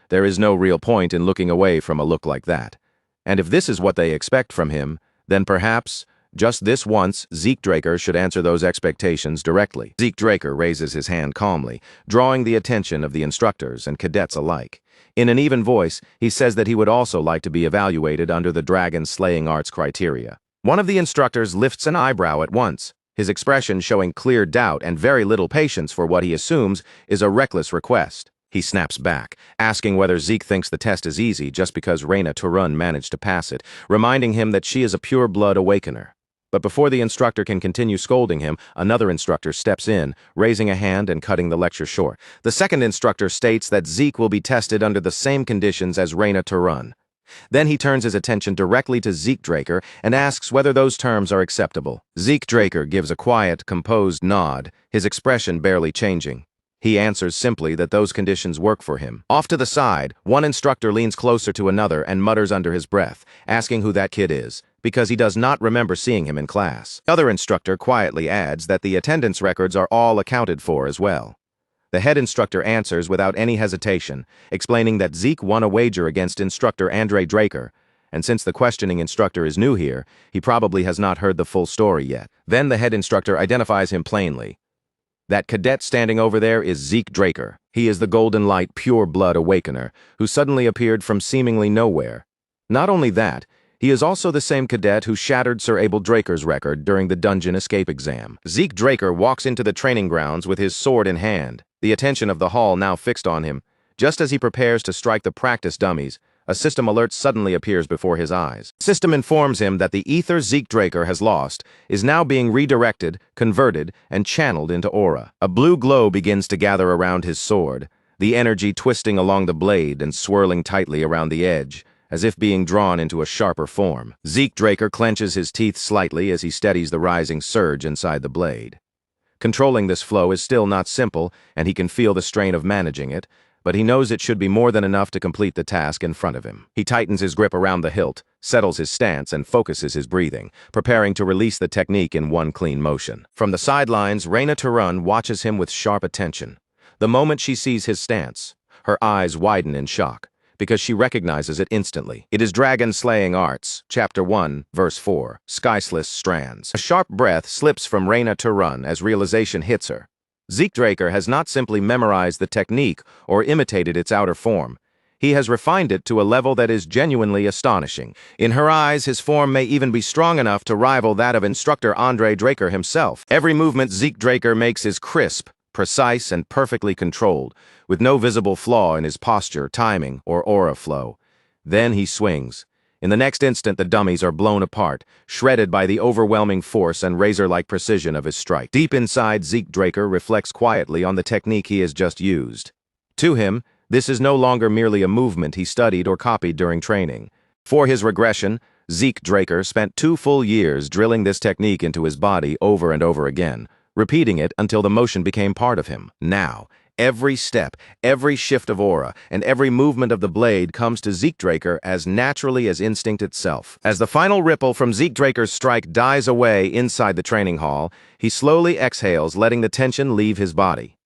There is no real point in looking away from a look like that. And if this is what they expect from him, then perhaps, just this once, Zeke Draker should answer those expectations directly. Zeke Draker raises his hand calmly, drawing the attention of the instructors and cadets alike. In an even voice, he says that he would also like to be evaluated under the dragon-slaying arts criteria. One of the instructors lifts an eyebrow at once, his expression showing clear doubt and very little patience for what he assumes is a reckless request. He snaps back, asking whether Zeke thinks the test is easy just because Reina Tarun managed to pass it, reminding him that she is a pure-blood awakener. But before the instructor can continue scolding him, another instructor steps in, raising a hand and cutting the lecture short. The second instructor states that Zeke will be tested under the same conditions as Reina Tarun. Then he turns his attention directly to Zeke Draker and asks whether those terms are acceptable. Zeke Draker gives a quiet, composed nod, his expression barely changing. He answers simply that those conditions work for him. Off to the side, one instructor leans closer to another and mutters under his breath, asking who that kid is, because he does not remember seeing him in class. The other instructor quietly adds that the attendance records are all accounted for as well. The head instructor answers without any hesitation, explaining that Zeke won a wager against instructor Andre Draker, and since the questioning instructor is new here, he probably has not heard the full story yet. Then the head instructor identifies him plainly. That cadet standing over there is Zeke Draker. He is the Golden Light Pure Blood Awakener, who suddenly appeared from seemingly nowhere. Not only that, he is also the same cadet who shattered Sir Abel Draker's record during the dungeon escape exam. Zeke Draker walks into the training grounds with his sword in hand, the attention of the hall now fixed on him. Just as he prepares to strike the practice dummies, a system alert suddenly appears before his eyes. The system informs him that the ether Zeke Draker has lost is now being redirected, converted, and channeled into aura. A blue glow begins to gather around his sword, the energy twisting along the blade and swirling tightly around the edge, as if being drawn into a sharper form. Zeke Draker clenches his teeth slightly as he steadies the rising surge inside the blade. Controlling this flow is still not simple, and he can feel the strain of managing it, but he knows it should be more than enough to complete the task in front of him. He tightens his grip around the hilt, settles his stance, and focuses his breathing, preparing to release the technique in one clean motion. From the sidelines, Reyna Turun watches him with sharp attention. The moment she sees his stance, her eyes widen in shock, because she recognizes it instantly. It is Dragon Slaying Arts, Chapter 1, Verse 4, Skysliss Strands. A sharp breath slips from Reyna Turun as realization hits her. Zeke Draker has not simply memorized the technique or imitated its outer form. He has refined it to a level that is genuinely astonishing. In her eyes, his form may even be strong enough to rival that of instructor Andre Draker himself. Every movement Zeke Draker makes is crisp, precise, and perfectly controlled, with no visible flaw in his posture, timing, or aura flow. Then he swings. In the next instant, the dummies are blown apart, shredded by the overwhelming force and razor-like precision of his strike. Deep inside, Zeke Draker reflects quietly on the technique he has just used. To him, this is no longer merely a movement he studied or copied during training. For his regression, Zeke Draker spent 2 full years drilling this technique into his body over and over again, repeating it until the motion became part of him. Now, every step, every shift of aura, and every movement of the blade comes to Zeke Draker as naturally as instinct itself. As the final ripple from Zeke Draker's strike dies away inside the training hall, he slowly exhales, letting the tension leave his body.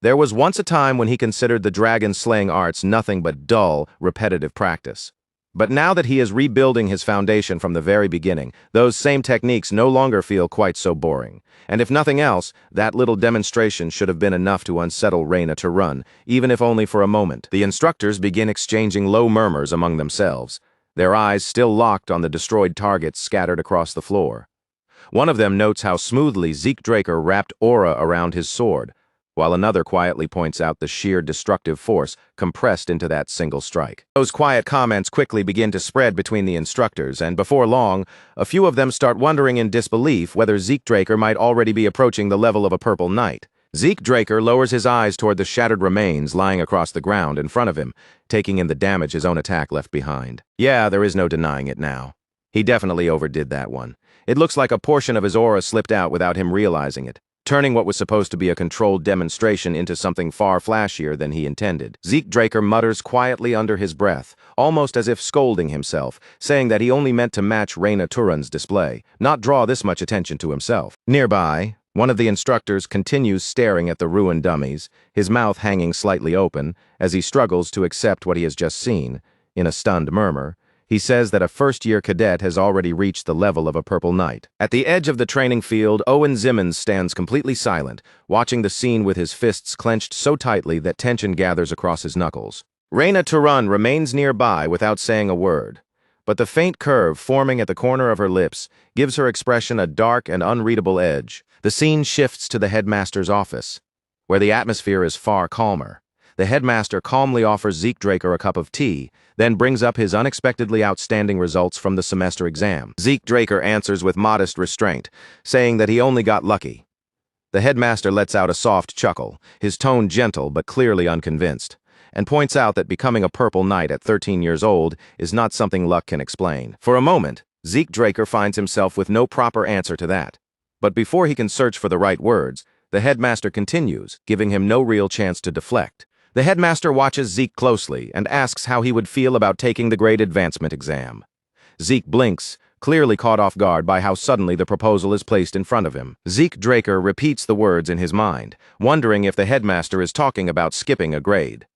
There was once a time when he considered the dragon-slaying arts nothing but dull, repetitive practice. But now that he is rebuilding his foundation from the very beginning, those same techniques no longer feel quite so boring. And if nothing else, that little demonstration should have been enough to unsettle Reyna Turun, even if only for a moment. The instructors begin exchanging low murmurs among themselves, their eyes still locked on the destroyed targets scattered across the floor. One of them notes how smoothly Zeke Draker wrapped aura around his sword, while another quietly points out the sheer destructive force compressed into that single strike. Those quiet comments quickly begin to spread between the instructors, and before long, a few of them start wondering in disbelief whether Zeke Draker might already be approaching the level of a purple knight. Zeke Draker lowers his eyes toward the shattered remains lying across the ground in front of him, taking in the damage his own attack left behind. Yeah, there is no denying it now. He definitely overdid that one. It looks like a portion of his aura slipped out without him realizing it, turning what was supposed to be a controlled demonstration into something far flashier than he intended. Zeke Draker mutters quietly under his breath, almost as if scolding himself, saying that he only meant to match Reyna Turun's display, not draw this much attention to himself. Nearby, one of the instructors continues staring at the ruined dummies, his mouth hanging slightly open, as he struggles to accept what he has just seen. In a stunned murmur, he says that a first-year cadet has already reached the level of a purple knight. At the edge of the training field, Owen Zimmons stands completely silent, watching the scene with his fists clenched so tightly that tension gathers across his knuckles. Reyna Turun remains nearby without saying a word, but the faint curve forming at the corner of her lips gives her expression a dark and unreadable edge. The scene shifts to the headmaster's office, where the atmosphere is far calmer. The headmaster calmly offers Zeke Draker a cup of tea, then brings up his unexpectedly outstanding results from the semester exam. Zeke Draker answers with modest restraint, saying that he only got lucky. The headmaster lets out a soft chuckle, his tone gentle but clearly unconvinced. and points out that becoming a purple knight at 13 years old is not something luck can explain. For a moment, Zeke Draker finds himself with no proper answer to that. But before he can search for the right words, the headmaster continues, giving him no real chance to deflect. The headmaster watches Zeke closely and asks how he would feel about taking the grade advancement exam. Zeke blinks, clearly caught off guard by how suddenly the proposal is placed in front of him. Zeke Draker repeats the words in his mind, wondering if the headmaster is talking about skipping a grade.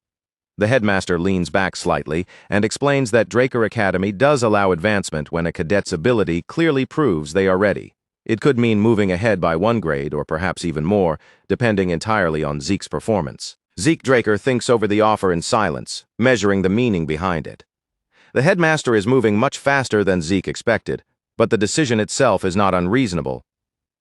The headmaster leans back slightly and explains that Draker Academy does allow advancement when a cadet's ability clearly proves they are ready. It could mean moving ahead by one grade or perhaps even more, depending entirely on Zeke's performance. Zeke Draker thinks over the offer in silence, measuring the meaning behind it. The headmaster is moving much faster than Zeke expected, but the decision itself is not unreasonable.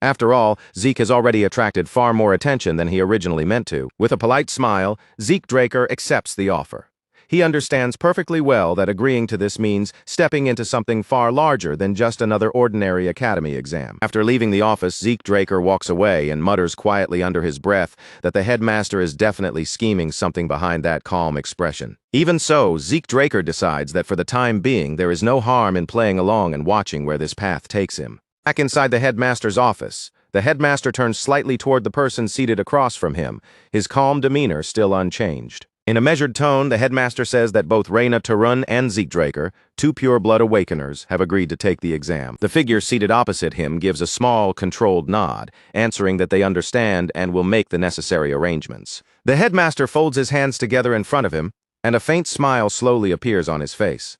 After all, Zeke has already attracted far more attention than he originally meant to. With a polite smile, Zeke Draker accepts the offer. He understands perfectly well that agreeing to this means stepping into something far larger than just another ordinary academy exam. After leaving the office, Zeke Draker walks away and mutters quietly under his breath that the headmaster is definitely scheming something behind that calm expression. Even so, Zeke Draker decides that for the time being there is no harm in playing along and watching where this path takes him. Back inside the headmaster's office, the headmaster turns slightly toward the person seated across from him, his calm demeanor still unchanged. In a measured tone, the headmaster says that both Raina Tarun and Zeke Draker, two pure-blood awakeners, have agreed to take the exam. The figure seated opposite him gives a small, controlled nod, answering that they understand and will make the necessary arrangements. The headmaster folds his hands together in front of him, and a faint smile slowly appears on his face.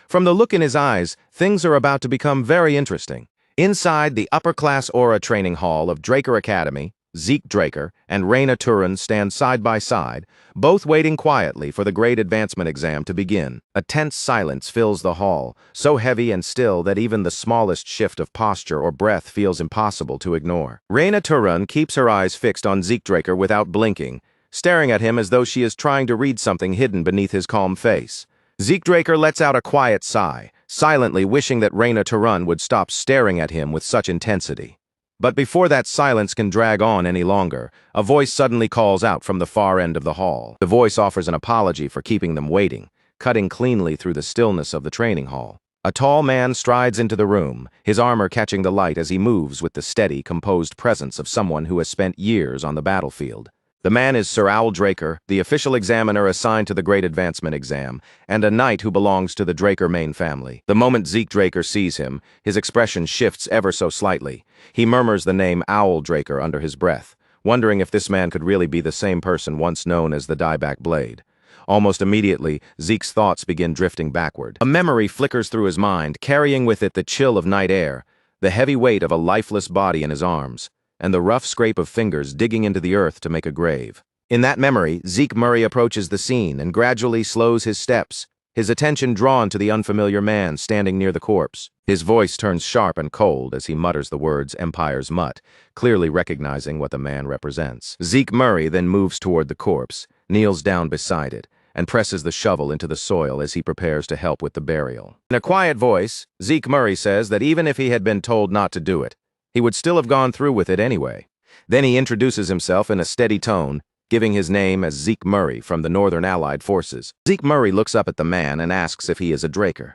From the look in his eyes, things are about to become very interesting. Inside the upper-class aura training hall of Draker Academy, Zeke Draker and Raina Tarun stand side by side, both waiting quietly for the grade advancement exam to begin. A tense silence fills the hall, so heavy and still that even the smallest shift of posture or breath feels impossible to ignore. Raina Tarun keeps her eyes fixed on Zeke Draker without blinking, staring at him as though she is trying to read something hidden beneath his calm face. Zeke Draker lets out a quiet sigh, silently wishing that Raina Tarun would stop staring at him with such intensity. But before that silence can drag on any longer, a voice suddenly calls out from the far end of the hall. The voice offers an apology for keeping them waiting, cutting cleanly through the stillness of the training hall. A tall man strides into the room, his armor catching the light as he moves with the steady, composed presence of someone who has spent years on the battlefield. The man is Sir Owl Draker, the official examiner assigned to the Great Advancement exam, and a knight who belongs to the Draker main family. The moment Zeke Draker sees him, his expression shifts ever so slightly. He murmurs the name Owl Draker under his breath, wondering if this man could really be the same person once known as the Dieback Blade. Almost immediately, Zeke's thoughts begin drifting backward. A memory flickers through his mind, carrying with it the chill of night air, the heavy weight of a lifeless body in his arms, and the rough scrape of fingers digging into the earth to make a grave. In that memory, Zeke Murray approaches the scene and gradually slows his steps, his attention drawn to the unfamiliar man standing near the corpse. His voice turns sharp and cold as he mutters the words Empire's Mutt, clearly recognizing what the man represents. Zeke Murray then moves toward the corpse, kneels down beside it, and presses the shovel into the soil as he prepares to help with the burial. In a quiet voice, Zeke Murray says that even if he had been told not to do it, he would still have gone through with it anyway. Then he introduces himself in a steady tone, giving his name as Zeke Murray from the Northern Allied Forces. Zeke Murray looks up at the man and asks if he is a Draker.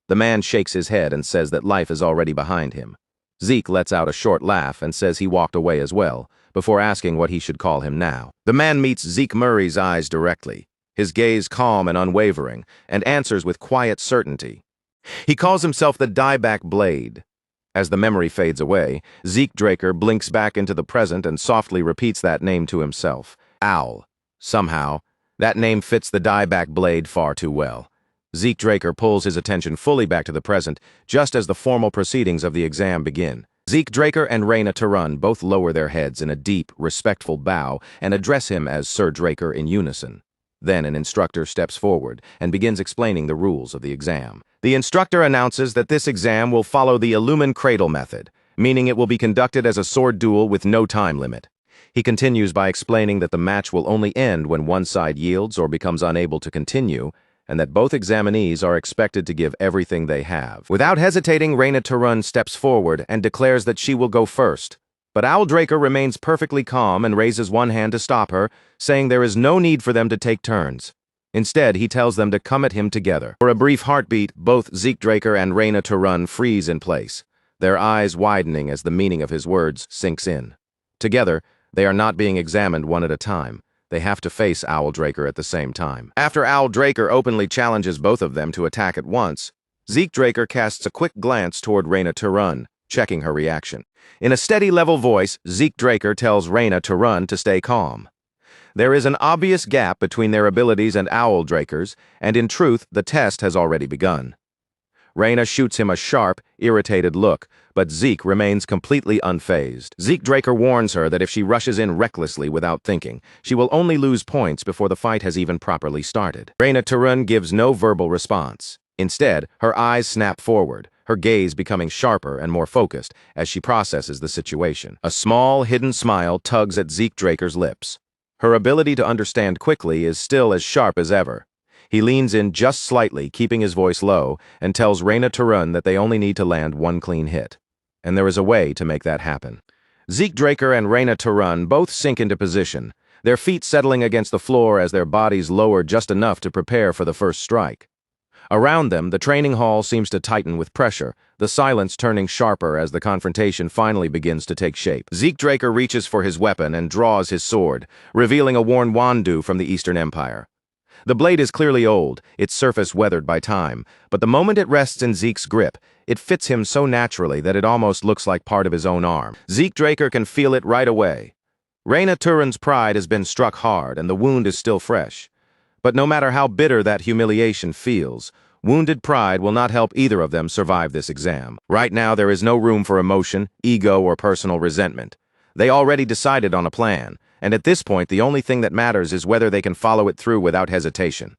The man shakes his head and says that life is already behind him. Zeke lets out a short laugh and says he walked away as well, before asking what he should call him now. The man meets Zeke Murray's eyes directly, his gaze calm and unwavering, and answers with quiet certainty. He calls himself the Dieback Blade. As the memory fades away, Zeke Draker blinks back into the present and softly repeats that name to himself. Owl. Somehow, that name fits the Dieback Blade far too well. Zeke Draker pulls his attention fully back to the present, just as the formal proceedings of the exam begin. Zeke Draker and Raina Tarun both lower their heads in a deep, respectful bow and address him as Sir Draker in unison. Then an instructor steps forward and begins explaining the rules of the exam. The instructor announces that this exam will follow the Illumin Cradle method, meaning it will be conducted as a sword duel with no time limit. He continues by explaining that the match will only end when one side yields or becomes unable to continue, and that both examinees are expected to give everything they have. Without hesitating, Raina Tarun steps forward and declares that she will go first. But Owl Draker remains perfectly calm and raises one hand to stop her, saying there is no need for them to take turns. Instead, he tells them to come at him together. For a brief heartbeat, both Zeke Draker and Reyna Turun freeze in place, their eyes widening as the meaning of his words sinks in. Together, they are not being examined one at a time. They have to face Owl Draker at the same time. After Owl Draker openly challenges both of them to attack at once, Zeke Draker casts a quick glance toward Reyna Turun, checking her reaction. In a steady level voice, Zeke Draker tells Reyna Turun to stay calm. There is an obvious gap between their abilities and Owl Draker's, and in truth, the test has already begun. Reyna shoots him a sharp, irritated look, but Zeke remains completely unfazed. Zeke Draker warns her that if she rushes in recklessly without thinking, she will only lose points before the fight has even properly started. Reyna Turun gives no verbal response. Instead, her eyes snap forward, her gaze becoming sharper and more focused as she processes the situation. A small, hidden smile tugs at Zeke Draker's lips. Her ability to understand quickly is still as sharp as ever. He leans in just slightly, keeping his voice low, and tells Reyna Turun that they only need to land one clean hit. And there is a way to make that happen. Zeke Draker and Reyna Turun both sink into position, their feet settling against the floor as their bodies lower just enough to prepare for the first strike. Around them, the training hall seems to tighten with pressure, the silence turning sharper as the confrontation finally begins to take shape. Zeke Draker reaches for his weapon and draws his sword, revealing a worn wandu from the Eastern Empire. The blade is clearly old, its surface weathered by time, but the moment it rests in Zeke's grip, it fits him so naturally that it almost looks like part of his own arm. Zeke Draker can feel it right away. Reyna Turun's pride has been struck hard and the wound is still fresh. But no matter how bitter that humiliation feels, wounded pride will not help either of them survive this exam. Right now, there is no room for emotion, ego, or personal resentment. They already decided on a plan, and at this point, the only thing that matters is whether they can follow it through without hesitation.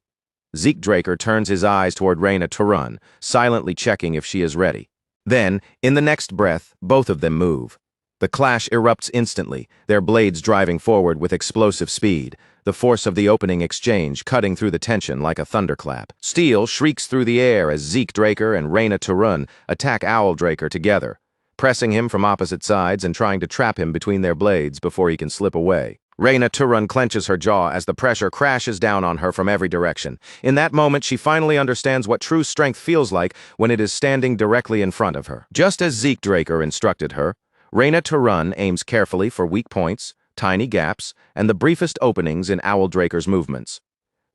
Zeke Draker turns his eyes toward Reyna Turun, silently checking if she is ready. Then, in the next breath, both of them move. The clash erupts instantly, their blades driving forward with explosive speed, the force of the opening exchange cutting through the tension like a thunderclap. Steel shrieks through the air as Zeke Draker and Reyna Turun attack Owl Draker together, pressing him from opposite sides and trying to trap him between their blades before he can slip away. Reyna Turun clenches her jaw as the pressure crashes down on her from every direction. In that moment, she finally understands what true strength feels like when it is standing directly in front of her. Just as Zeke Draker instructed her, Reyna Turun aims carefully for weak points, tiny gaps, and the briefest openings in Owl Draker's movements.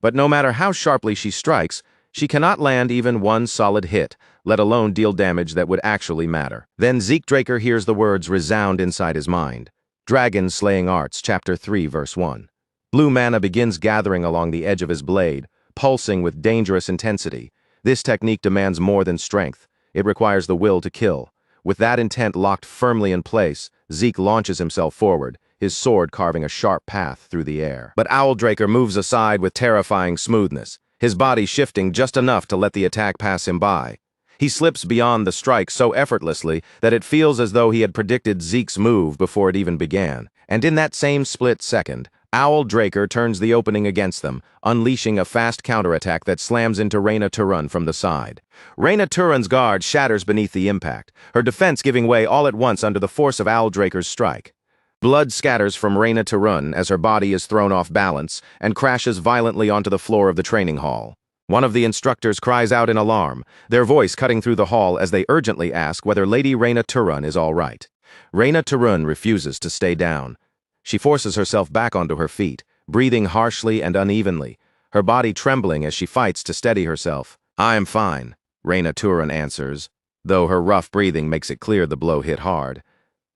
But no matter how sharply she strikes, she cannot land even one solid hit, let alone deal damage that would actually matter. Then Zeke Draker hears the words resound inside his mind. Dragon Slaying Arts, Chapter 3, Verse 1. Blue mana begins gathering along the edge of his blade, pulsing with dangerous intensity. This technique demands more than strength. It requires the will to kill. With that intent locked firmly in place, Zeke launches himself forward, his sword carving a sharp path through the air. But Owl Draker moves aside with terrifying smoothness, his body shifting just enough to let the attack pass him by. He slips beyond the strike so effortlessly that it feels as though he had predicted Zeke's move before it even began. And in that same split second, Owl Draker turns the opening against them, unleashing a fast counterattack that slams into Reyna Turun from the side. Reyna Turun's guard shatters beneath the impact, her defense giving way all at once under the force of Owl Draker's strike. Blood scatters from Reyna Turun as her body is thrown off balance and crashes violently onto the floor of the training hall. One of the instructors cries out in alarm, their voice cutting through the hall as they urgently ask whether Lady Reyna Turun is all right. Reyna Turun refuses to stay down. She forces herself back onto her feet, breathing harshly and unevenly, her body trembling as she fights to steady herself. "I am fine," Reyna Turun answers, though her rough breathing makes it clear the blow hit hard.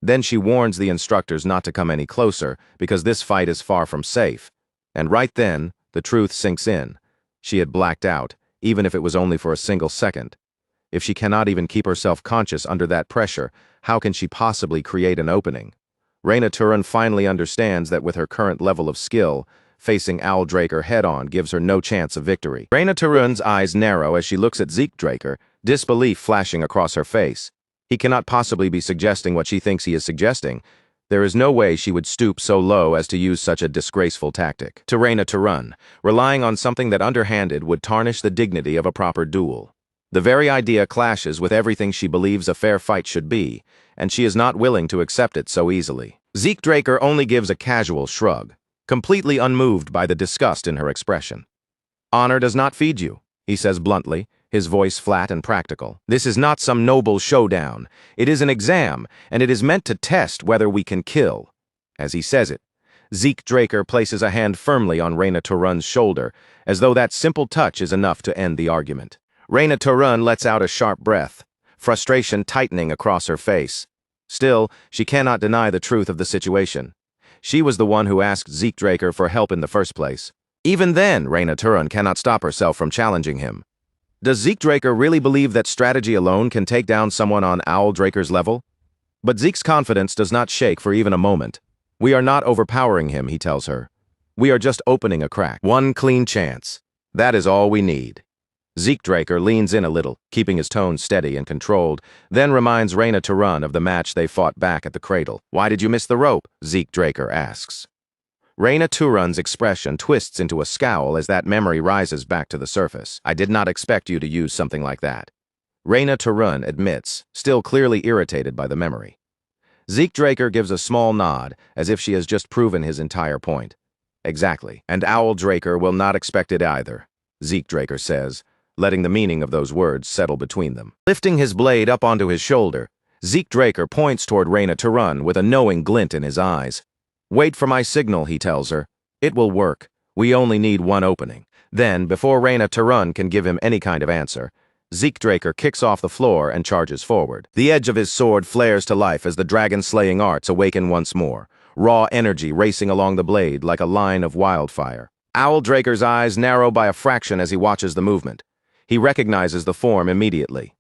Then she warns the instructors not to come any closer because this fight is far from safe. And right then, the truth sinks in. She had blacked out, even if it was only for a single second. If she cannot even keep herself conscious under that pressure, how can she possibly create an opening? Reyna Turun finally understands that with her current level of skill, facing Owl Draker head-on gives her no chance of victory. Reyna Turun's eyes narrow as she looks at Zeke Draker, disbelief flashing across her face. He cannot possibly be suggesting what she thinks he is suggesting. There is no way she would stoop so low as to use such a disgraceful tactic. To Reyna Turun, relying on something that underhanded would tarnish the dignity of a proper duel. The very idea clashes with everything she believes a fair fight should be, and she is not willing to accept it so easily. Zeke Draker only gives a casual shrug, completely unmoved by the disgust in her expression. Honor does not feed you, he says bluntly, his voice flat and practical. This is not some noble showdown. It is an exam, and it is meant to test whether we can kill. As he says it, Zeke Draker places a hand firmly on Reyna Turun's shoulder, as though that simple touch is enough to end the argument. Reyna Turun lets out a sharp breath, frustration tightening across her face. Still, she cannot deny the truth of the situation. She was the one who asked Zeke Draker for help in the first place. Even then, Reyna Turun cannot stop herself from challenging him. Does Zeke Draker really believe that strategy alone can take down someone on Owl Draker's level? But Zeke's confidence does not shake for even a moment. We are not overpowering him, he tells her. We are just opening a crack. One clean chance. That is all we need. Zeke Draker leans in a little, keeping his tone steady and controlled, then reminds Reyna Turun of the match they fought back at the cradle. Why did you miss the rope? Zeke Draker asks. Reyna Turun's expression twists into a scowl as that memory rises back to the surface. I did not expect you to use something like that. Reyna Turun admits, still clearly irritated by the memory. Zeke Draker gives a small nod, as if she has just proven his entire point. Exactly. And Owl Draker will not expect it either, Zeke Draker says, letting the meaning of those words settle between them. Lifting his blade up onto his shoulder, Zeke Draker points toward Reyna Turun with a knowing glint in his eyes. Wait for my signal, he tells her. It will work. We only need one opening. Then, before Reyna Turun can give him any kind of answer, Zeke Draker kicks off the floor and charges forward. The edge of his sword flares to life as the dragon-slaying arts awaken once more, raw energy racing along the blade like a line of wildfire. Owl Draker's eyes narrow by a fraction as he watches the movement. He recognizes the form immediately.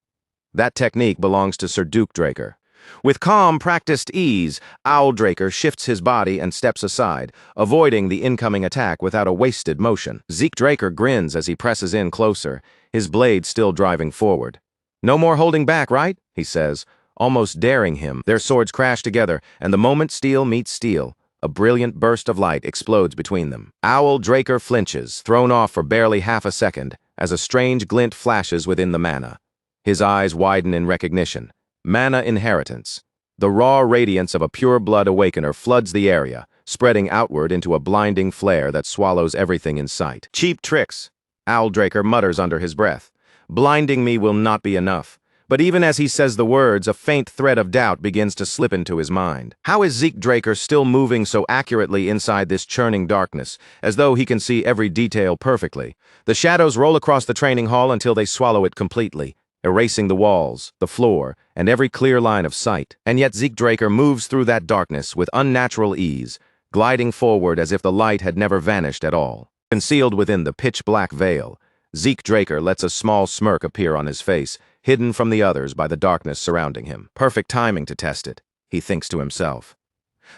That technique belongs to Sir Duke Draker. With calm, practiced ease, Owl Draker shifts his body and steps aside, avoiding the incoming attack without a wasted motion. Zeke Draker grins as he presses in closer, his blade still driving forward. No more holding back, right? He says, almost daring him. Their swords crash together, and the moment steel meets steel, a brilliant burst of light explodes between them. Owl Draker flinches, thrown off for barely half a second, as a strange glint flashes within the mana. His eyes widen in recognition. Mana inheritance. The raw radiance of a pure-blood awakener floods the area, spreading outward into a blinding flare that swallows everything in sight. Cheap tricks, Owl Draker mutters under his breath. Blinding me will not be enough. But even as he says the words, a faint thread of doubt begins to slip into his mind. How is Zeke Draker still moving so accurately inside this churning darkness, as though he can see every detail perfectly? The shadows roll across the training hall until they swallow it completely, erasing the walls, the floor, and every clear line of sight. And yet Zeke Draker moves through that darkness with unnatural ease, gliding forward as if the light had never vanished at all. Concealed within the pitch-black veil, Zeke Draker lets a small smirk appear on his face, hidden from the others by the darkness surrounding him. Perfect timing to test it, he thinks to himself.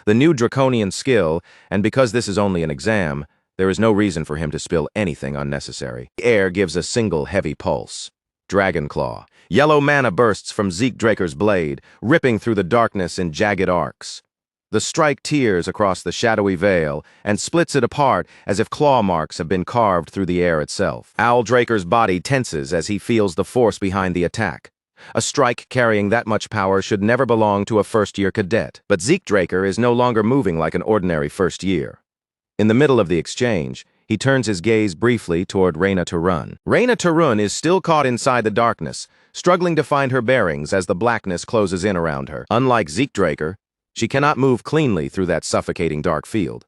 The new draconian skill, and because this is only an exam, there is no reason for him to spill anything unnecessary. The air gives a single heavy pulse. Dragon Claw. Yellow mana bursts from Zeke Draker's blade, ripping through the darkness in jagged arcs. The strike tears across the shadowy veil and splits it apart as if claw marks have been carved through the air itself. Owl Draker's body tenses as he feels the force behind the attack. A strike carrying that much power should never belong to a first-year cadet. But Zeke Draker is no longer moving like an ordinary first year. In the middle of the exchange, he turns his gaze briefly toward Reyna Turun. Reyna Turun is still caught inside the darkness, struggling to find her bearings as the blackness closes in around her. Unlike Zeke Draker, she cannot move cleanly through that suffocating dark field.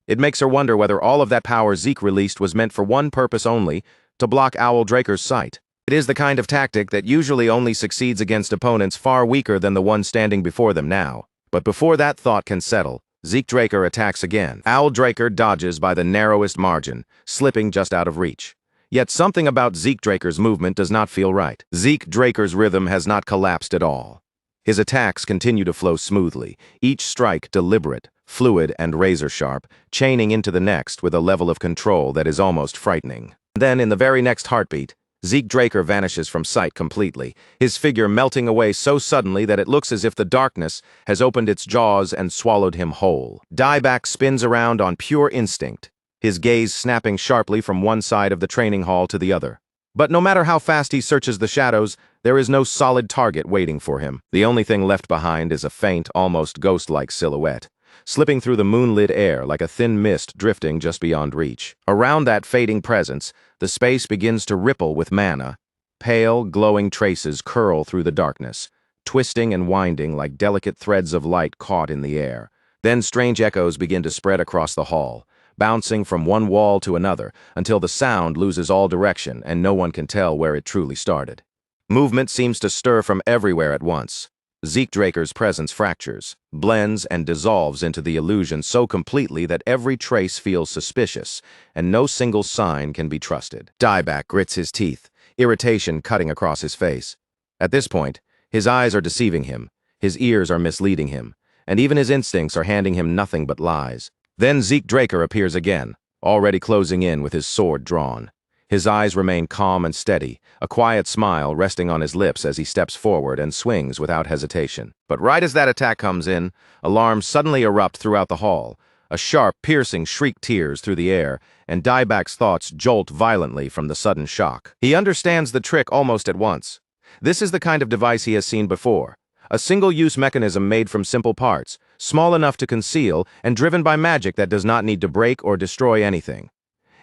It makes her wonder whether all of that power Zeke released was meant for one purpose only, to block Owl Draker's sight. It is the kind of tactic that usually only succeeds against opponents far weaker than the one standing before them now. But before that thought can settle, Zeke Draker attacks again. Owl Draker dodges by the narrowest margin, slipping just out of reach. Yet something about Zeke Draker's movement does not feel right. Zeke Draker's rhythm has not collapsed at all. His attacks continue to flow smoothly, each strike deliberate, fluid, and razor-sharp, chaining into the next with a level of control that is almost frightening. Then, in the very next heartbeat, Zeke Draker vanishes from sight completely, his figure melting away so suddenly that it looks as if the darkness has opened its jaws and swallowed him whole. Dieback spins around on pure instinct, his gaze snapping sharply from one side of the training hall to the other. But no matter how fast he searches the shadows, there is no solid target waiting for him. The only thing left behind is a faint, almost ghost-like silhouette. slipping through the moonlit air like a thin mist drifting just beyond reach. Around that fading presence, the space begins to ripple with mana. Pale, glowing traces curl through the darkness, twisting and winding like delicate threads of light caught in the air. Then strange echoes begin to spread across the hall, bouncing from one wall to another until the sound loses all direction and no one can tell where it truly started. Movement seems to stir from everywhere at once. Zeke Draker's presence fractures, blends, and dissolves into the illusion so completely that every trace feels suspicious, and no single sign can be trusted. Dieback grits his teeth, irritation cutting across his face. At this point, his eyes are deceiving him, his ears are misleading him, and even his instincts are handing him nothing but lies. Then Zeke Draker appears again, already closing in with his sword drawn. His eyes remain calm and steady, a quiet smile resting on his lips as he steps forward and swings without hesitation. But right as that attack comes in, alarms suddenly erupt throughout the hall. A sharp, piercing shriek tears through the air, and Dieback's thoughts jolt violently from the sudden shock. He understands the trick almost at once. This is the kind of device he has seen before. A single-use mechanism made from simple parts, small enough to conceal and driven by magic that does not need to break or destroy anything.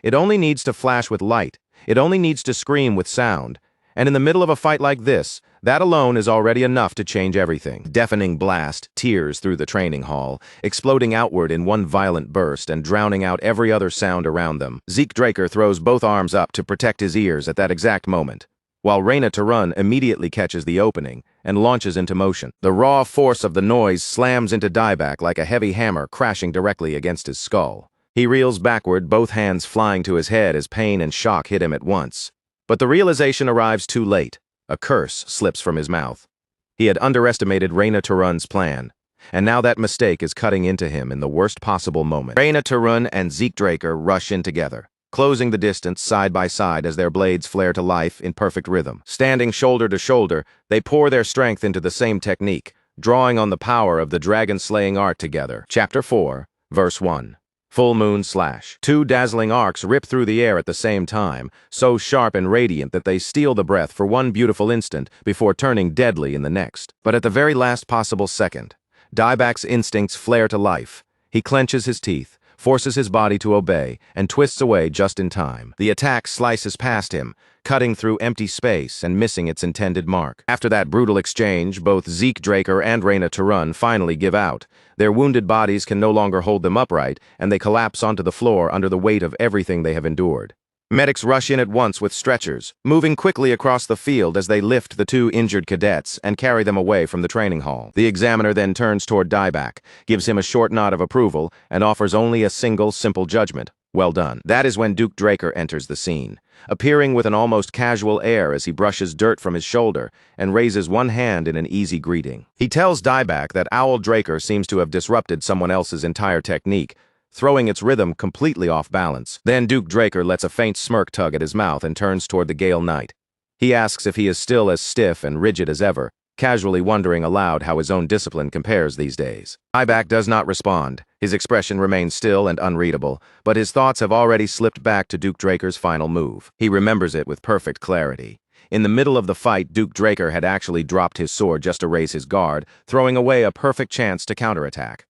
It only needs to flash with light, it only needs to scream with sound, and in the middle of a fight like this, that alone is already enough to change everything. Deafening blast tears through the training hall, exploding outward in one violent burst and drowning out every other sound around them. Zeke Draker throws both arms up to protect his ears at that exact moment, while Reina Tarun immediately catches the opening and launches into motion. The raw force of the noise slams into Dieback like a heavy hammer crashing directly against his skull. He reels backward, both hands flying to his head as pain and shock hit him at once. But the realization arrives too late. A curse slips from his mouth. He had underestimated Reina Tarun's plan, and now that mistake is cutting into him in the worst possible moment. Reina Tarun and Zeke Draker rush in together, closing the distance side by side as their blades flare to life in perfect rhythm. Standing shoulder to shoulder, they pour their strength into the same technique, drawing on the power of the dragon-slaying art together. Chapter 4, Verse 1. Full Moon Slash. Two dazzling arcs rip through the air at the same time, so sharp and radiant that they steal the breath for one beautiful instant before turning deadly in the next. But at the very last possible second, Dieback's instincts flare to life. He clenches his teeth, forces his body to obey, and twists away just in time. The attack slices past him, cutting through empty space and missing its intended mark. After that brutal exchange, both Zeke Draker and Reina Tarun finally give out. Their wounded bodies can no longer hold them upright, and they collapse onto the floor under the weight of everything they have endured. Medics rush in at once with stretchers, moving quickly across the field as they lift the two injured cadets and carry them away from the training hall. The examiner then turns toward Dieback, gives him a short nod of approval, and offers only a single, simple judgment. Well done. That is when Duke Draker enters the scene, appearing with an almost casual air as he brushes dirt from his shoulder and raises one hand in an easy greeting. He tells Dieback that Owl Draker seems to have disrupted someone else's entire technique, throwing its rhythm completely off balance. Then Duke Draker lets a faint smirk tug at his mouth and turns toward the Gale Knight. He asks if he is still as stiff and rigid as ever, casually wondering aloud how his own discipline compares these days. Dieback does not respond. His expression remains still and unreadable, but his thoughts have already slipped back to Duke Draker's final move. He remembers it with perfect clarity. In the middle of the fight, Duke Draker had actually dropped his sword just to raise his guard, throwing away a perfect chance to counterattack.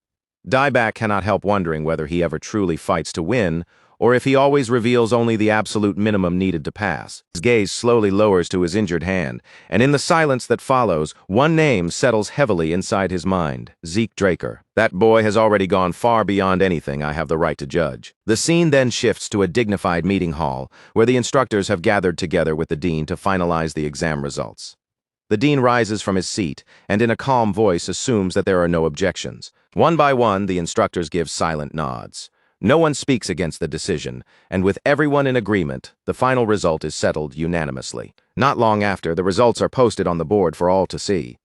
Dieback cannot help wondering whether he ever truly fights to win, or if he always reveals only the absolute minimum needed to pass. His gaze slowly lowers to his injured hand, and in the silence that follows, one name settles heavily inside his mind: Zeke Draker. That boy has already gone far beyond anything I have the right to judge. The scene then shifts to a dignified meeting hall, where the instructors have gathered together with the dean to finalize the exam results. The dean rises from his seat, and in a calm voice assumes that there are no objections. One by one, the instructors give silent nods. No one speaks against the decision, and with everyone in agreement, the final result is settled unanimously. Not long after, the results are posted on the board for all to see.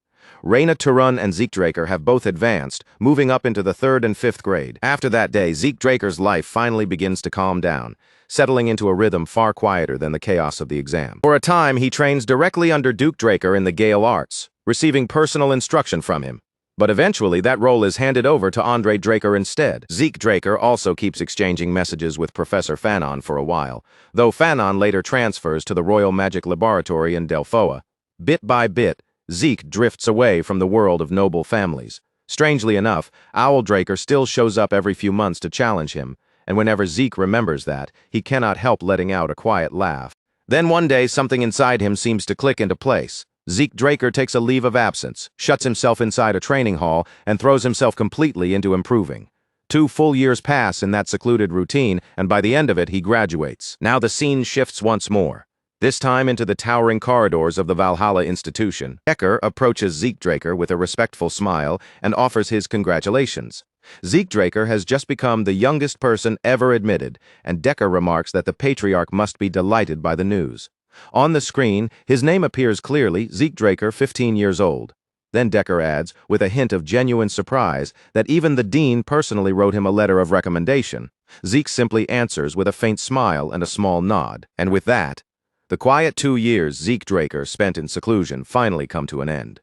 Reina Tarun and Zeke Draker have both advanced, moving up into the 3rd and 5th grade. After that day, Zeke Draker's life finally begins to calm down, settling into a rhythm far quieter than the chaos of the exam. For a time, he trains directly under Duke Draker in the Gale Arts, receiving personal instruction from him. But eventually, that role is handed over to Andre Draker instead. Zeke Draker also keeps exchanging messages with Professor Fanon for a while, though Fanon later transfers to the Royal Magic Laboratory in Delphoa. Bit by bit, Zeke drifts away from the world of noble families, Strangely enough, Owldraker still shows up every few months to challenge him, and whenever Zeke remembers that, he cannot help letting out a quiet laugh. Then one day, something inside him seems to click into place. Zeke Draker takes a leave of absence, shuts himself inside a training hall, and throws himself completely into improving. 2 full years pass in that secluded routine, and by the end of it, he graduates. Now the scene shifts once more, this time into the towering corridors of the Valhalla institution. Decker approaches Zeke Draker with a respectful smile and offers his congratulations. Zeke Draker has just become the youngest person ever admitted, and Decker remarks that the patriarch must be delighted by the news. On the screen, his name appears clearly, Zeke Draker, 15 years old. Then Decker adds, with a hint of genuine surprise, that even the dean personally wrote him a letter of recommendation. Zeke simply answers with a faint smile and a small nod. And with that, the quiet 2 years Zeke Draker spent in seclusion finally come to an end.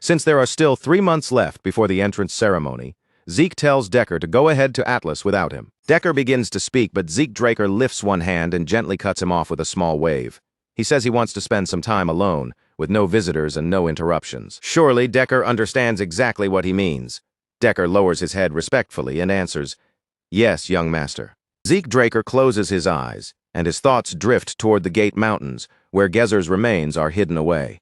Since there are still 3 months left before the entrance ceremony, Zeke tells Decker to go ahead to Atlas without him. Decker begins to speak, but Zeke Draker lifts one hand and gently cuts him off with a small wave. He says he wants to spend some time alone, with no visitors and no interruptions. Surely Decker understands exactly what he means. Decker lowers his head respectfully and answers, "Yes, young master." Zeke Draker closes his eyes, and his thoughts drift toward the Gate Mountains, where Gezer's remains are hidden away.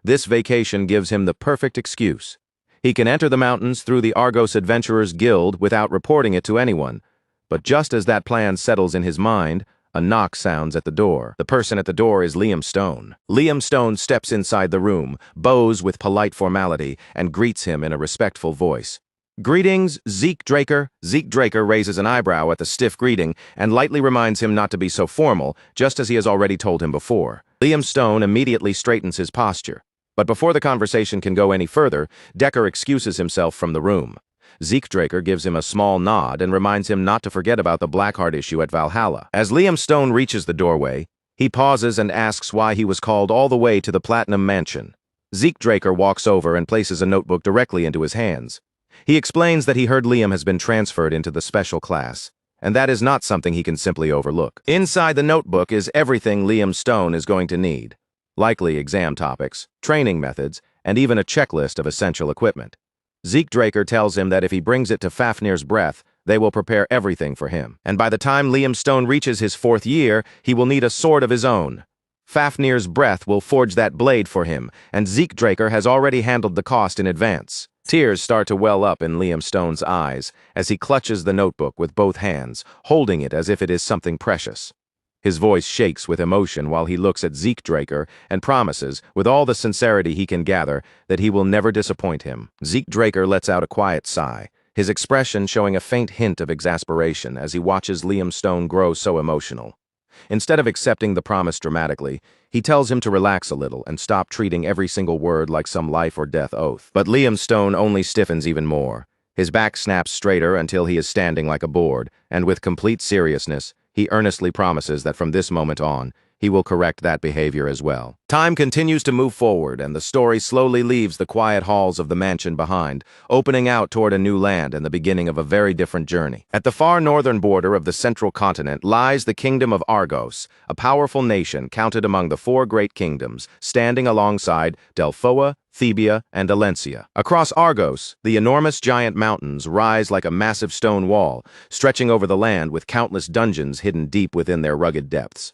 This vacation gives him the perfect excuse. He can enter the mountains through the Argos Adventurers Guild without reporting it to anyone. But just as that plan settles in his mind, a knock sounds at the door. The person at the door is Liam Stone. Liam Stone steps inside the room, bows with polite formality, and greets him in a respectful voice. "Greetings, Zeke Draker." Zeke Draker raises an eyebrow at the stiff greeting and lightly reminds him not to be so formal, just as he has already told him before. Liam Stone immediately straightens his posture. But before the conversation can go any further, Decker excuses himself from the room. Zeke Draker gives him a small nod and reminds him not to forget about the Blackheart issue at Valhalla. As Liam Stone reaches the doorway, he pauses and asks why he was called all the way to the Platinum Mansion. Zeke Draker walks over and places a notebook directly into his hands. He explains that he heard Liam has been transferred into the special class, and that is not something he can simply overlook. Inside the notebook is everything Liam Stone is going to need. Likely exam topics, training methods, and even a checklist of essential equipment. Zeke Draker tells him that if he brings it to Fafnir's Breath, they will prepare everything for him. And by the time Liam Stone reaches his 4th year, he will need a sword of his own. Fafnir's Breath will forge that blade for him, and Zeke Draker has already handled the cost in advance. Tears start to well up in Liam Stone's eyes as he clutches the notebook with both hands, holding it as if it is something precious. His voice shakes with emotion while he looks at Zeke Draker and promises, with all the sincerity he can gather, that he will never disappoint him. Zeke Draker lets out a quiet sigh, his expression showing a faint hint of exasperation as he watches Liam Stone grow so emotional. Instead of accepting the promise dramatically, he tells him to relax a little and stop treating every single word like some life or death oath. But Liam Stone only stiffens even more. His back snaps straighter until he is standing like a board, and with complete seriousness, he earnestly promises that from this moment on, he will correct that behavior as well. Time continues to move forward, and the story slowly leaves the quiet halls of the mansion behind, opening out toward a new land and the beginning of a very different journey. At the far northern border of the central continent lies the kingdom of Argos, a powerful nation counted among the 4 great kingdoms, standing alongside Delphoa, Thebia, and Alencia. Across Argos, the enormous giant mountains rise like a massive stone wall, stretching over the land with countless dungeons hidden deep within their rugged depths.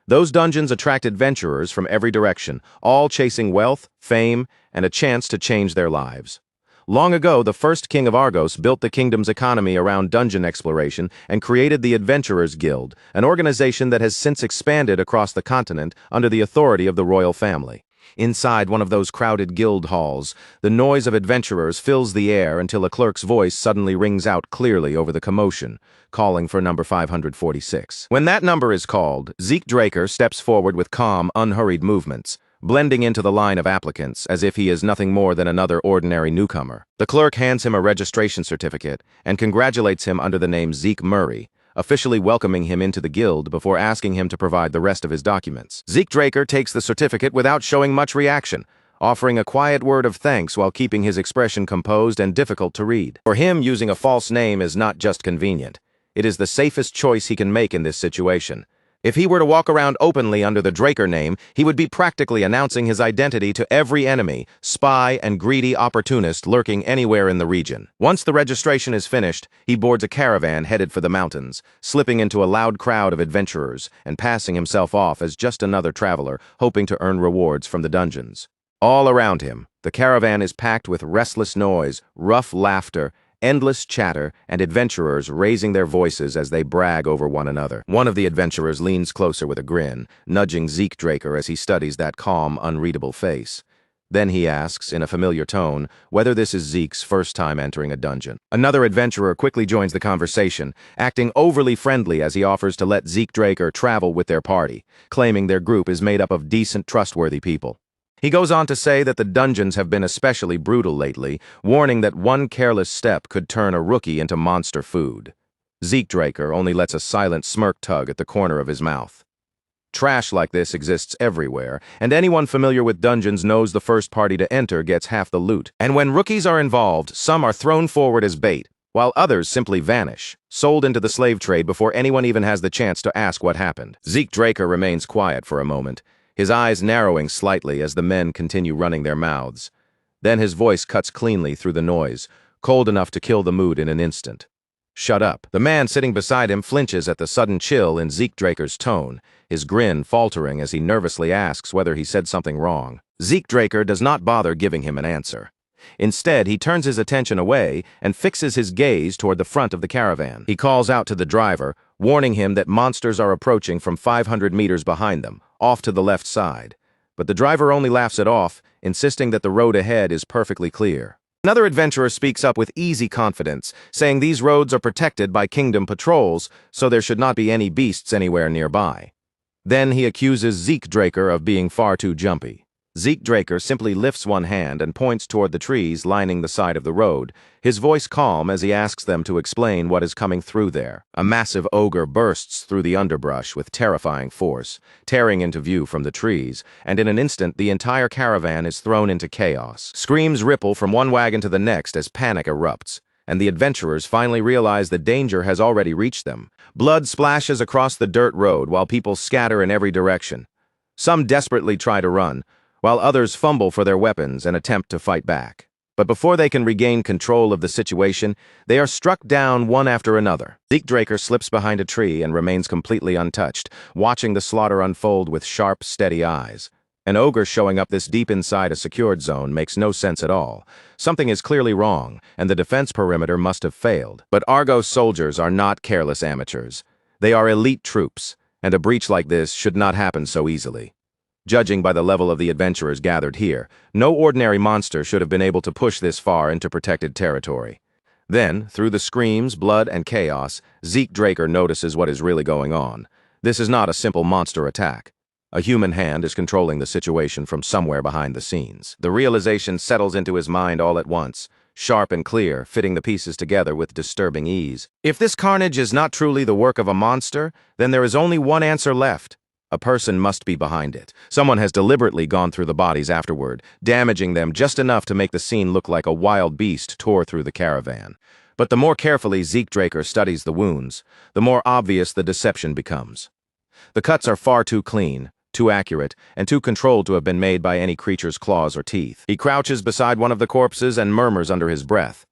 Those dungeons attract adventurers from every direction, all chasing wealth, fame, and a chance to change their lives. Long ago, the first king of Argos built the kingdom's economy around dungeon exploration and created the Adventurers Guild, an organization that has since expanded across the continent under the authority of the royal family. Inside one of those crowded guild halls, the noise of adventurers fills the air until a clerk's voice suddenly rings out clearly over the commotion, calling for number 546. When that number is called, Zeke Draker steps forward with calm, unhurried movements, blending into the line of applicants as if he is nothing more than another ordinary newcomer. The clerk hands him a registration certificate and congratulates him under the name Zeke Murray, officially welcoming him into the guild before asking him to provide the rest of his documents. Zeke Draker takes the certificate without showing much reaction, offering a quiet word of thanks while keeping his expression composed and difficult to read. For him, using a false name is not just convenient. It is the safest choice he can make in this situation, If he were to walk around openly under the Draker name, he would be practically announcing his identity to every enemy, spy, and greedy opportunist lurking anywhere in the region. Once the registration is finished, he boards a caravan headed for the mountains, slipping into a loud crowd of adventurers and passing himself off as just another traveler hoping to earn rewards from the dungeons. All around him, the caravan is packed with restless noise, rough laughter, endless chatter, and adventurers raising their voices as they brag over one another. One of the adventurers leans closer with a grin, nudging Zeke Draker as he studies that calm, unreadable face. Then he asks, in a familiar tone, whether this is Zeke's first time entering a dungeon. Another adventurer quickly joins the conversation, acting overly friendly as he offers to let Zeke Draker travel with their party, claiming their group is made up of decent, trustworthy people. He goes on to say that the dungeons have been especially brutal lately, warning that one careless step could turn a rookie into monster food. Zeke Draker only lets a silent smirk tug at the corner of his mouth. Trash like this exists everywhere, and anyone familiar with dungeons knows the first party to enter gets half the loot. And when rookies are involved, some are thrown forward as bait, while others simply vanish, sold into the slave trade before anyone even has the chance to ask what happened. Zeke Draker remains quiet for a moment, his eyes narrowing slightly as the men continue running their mouths. Then his voice cuts cleanly through the noise, cold enough to kill the mood in an instant. "Shut up." The man sitting beside him flinches at the sudden chill in Zeke Draker's tone, his grin faltering as he nervously asks whether he said something wrong. Zeke Draker does not bother giving him an answer. Instead, he turns his attention away and fixes his gaze toward the front of the caravan. He calls out to the driver, warning him that monsters are approaching from 500 meters behind them, off to the left side. But the driver only laughs it off, insisting that the road ahead is perfectly clear. Another adventurer speaks up with easy confidence, saying these roads are protected by kingdom patrols, so there should not be any beasts anywhere nearby. Then he accuses Zeke Draker of being far too jumpy. Zeke Draker simply lifts one hand and points toward the trees lining the side of the road, his voice calm as he asks them to explain what is coming through there. A massive ogre bursts through the underbrush with terrifying force, tearing into view from the trees, and in an instant the entire caravan is thrown into chaos. Screams ripple from one wagon to the next as panic erupts, and the adventurers finally realize the danger has already reached them. Blood splashes across the dirt road while people scatter in every direction. Some desperately try to run, while others fumble for their weapons and attempt to fight back. But before they can regain control of the situation, they are struck down one after another. Zeke Draker slips behind a tree and remains completely untouched, watching the slaughter unfold with sharp, steady eyes. An ogre showing up this deep inside a secured zone makes no sense at all. Something is clearly wrong, and the defense perimeter must have failed. But Argos soldiers are not careless amateurs. They are elite troops, and a breach like this should not happen so easily. Judging by the level of the adventurers gathered here, no ordinary monster should have been able to push this far into protected territory. Then, through the screams, blood, and chaos, Zeke Draker notices what is really going on. This is not a simple monster attack. A human hand is controlling the situation from somewhere behind the scenes. The realization settles into his mind all at once, sharp and clear, fitting the pieces together with disturbing ease. If this carnage is not truly the work of a monster, then there is only one answer left. A person must be behind it. Someone has deliberately gone through the bodies afterward, damaging them just enough to make the scene look like a wild beast tore through the caravan. But the more carefully Zeke Draker studies the wounds, the more obvious the deception becomes. The cuts are far too clean, too accurate, and too controlled to have been made by any creature's claws or teeth. He crouches beside one of the corpses and murmurs under his breath.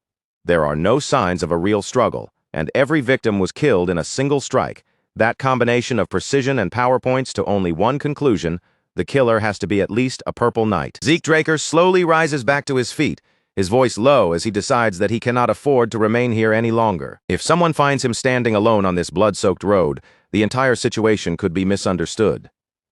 There are no signs of a real struggle, and every victim was killed in a single strike. That combination of precision and power points to only one conclusion: the killer has to be at least a purple knight. Zeke Draker slowly rises back to his feet, his voice low as he decides that he cannot afford to remain here any longer. If someone finds him standing alone on this blood-soaked road, the entire situation could be misunderstood.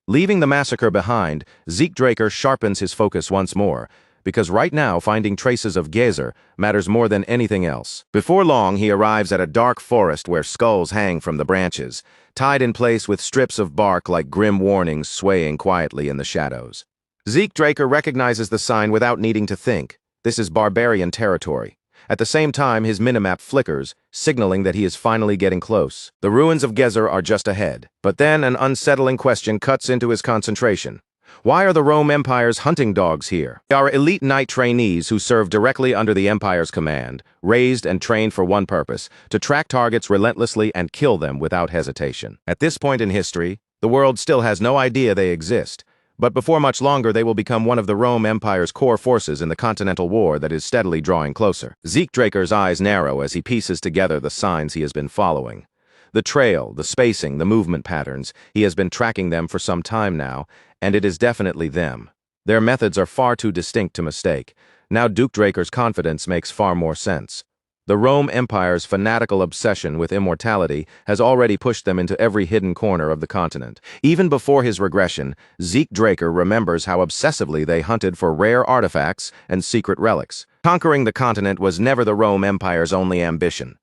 Leaving the massacre behind, Zeke Draker sharpens his focus once more, because right now finding traces of Gezer matters more than anything else. Before long, he arrives at a dark forest where skulls hang from the branches, tied in place with strips of bark like grim warnings swaying quietly in the shadows. Zeke Draker recognizes the sign without needing to think. This is barbarian territory. At the same time, his minimap flickers, signaling that he is finally getting close. The ruins of Gezer are just ahead. But then an unsettling question cuts into his concentration. Why are the Rome Empire's hunting dogs here? They are elite knight trainees who serve directly under the Empire's command, raised and trained for one purpose, to track targets relentlessly and kill them without hesitation. At this point in history, the world still has no idea they exist, but before much longer they will become one of the Rome Empire's core forces in the continental war that is steadily drawing closer. Zeke Draker's eyes narrow as he pieces together the signs he has been following. The trail, the spacing, the movement patterns, he has been tracking them for some time now, and it is definitely them. Their methods are far too distinct to mistake. Now Duke Draker's confidence makes far more sense. The Rome Empire's fanatical obsession with immortality has already pushed them into every hidden corner of the continent. Even before his regression, Zeke Draker remembers how obsessively they hunted for rare artifacts and secret relics. Conquering the continent was never the Rome Empire's only ambition.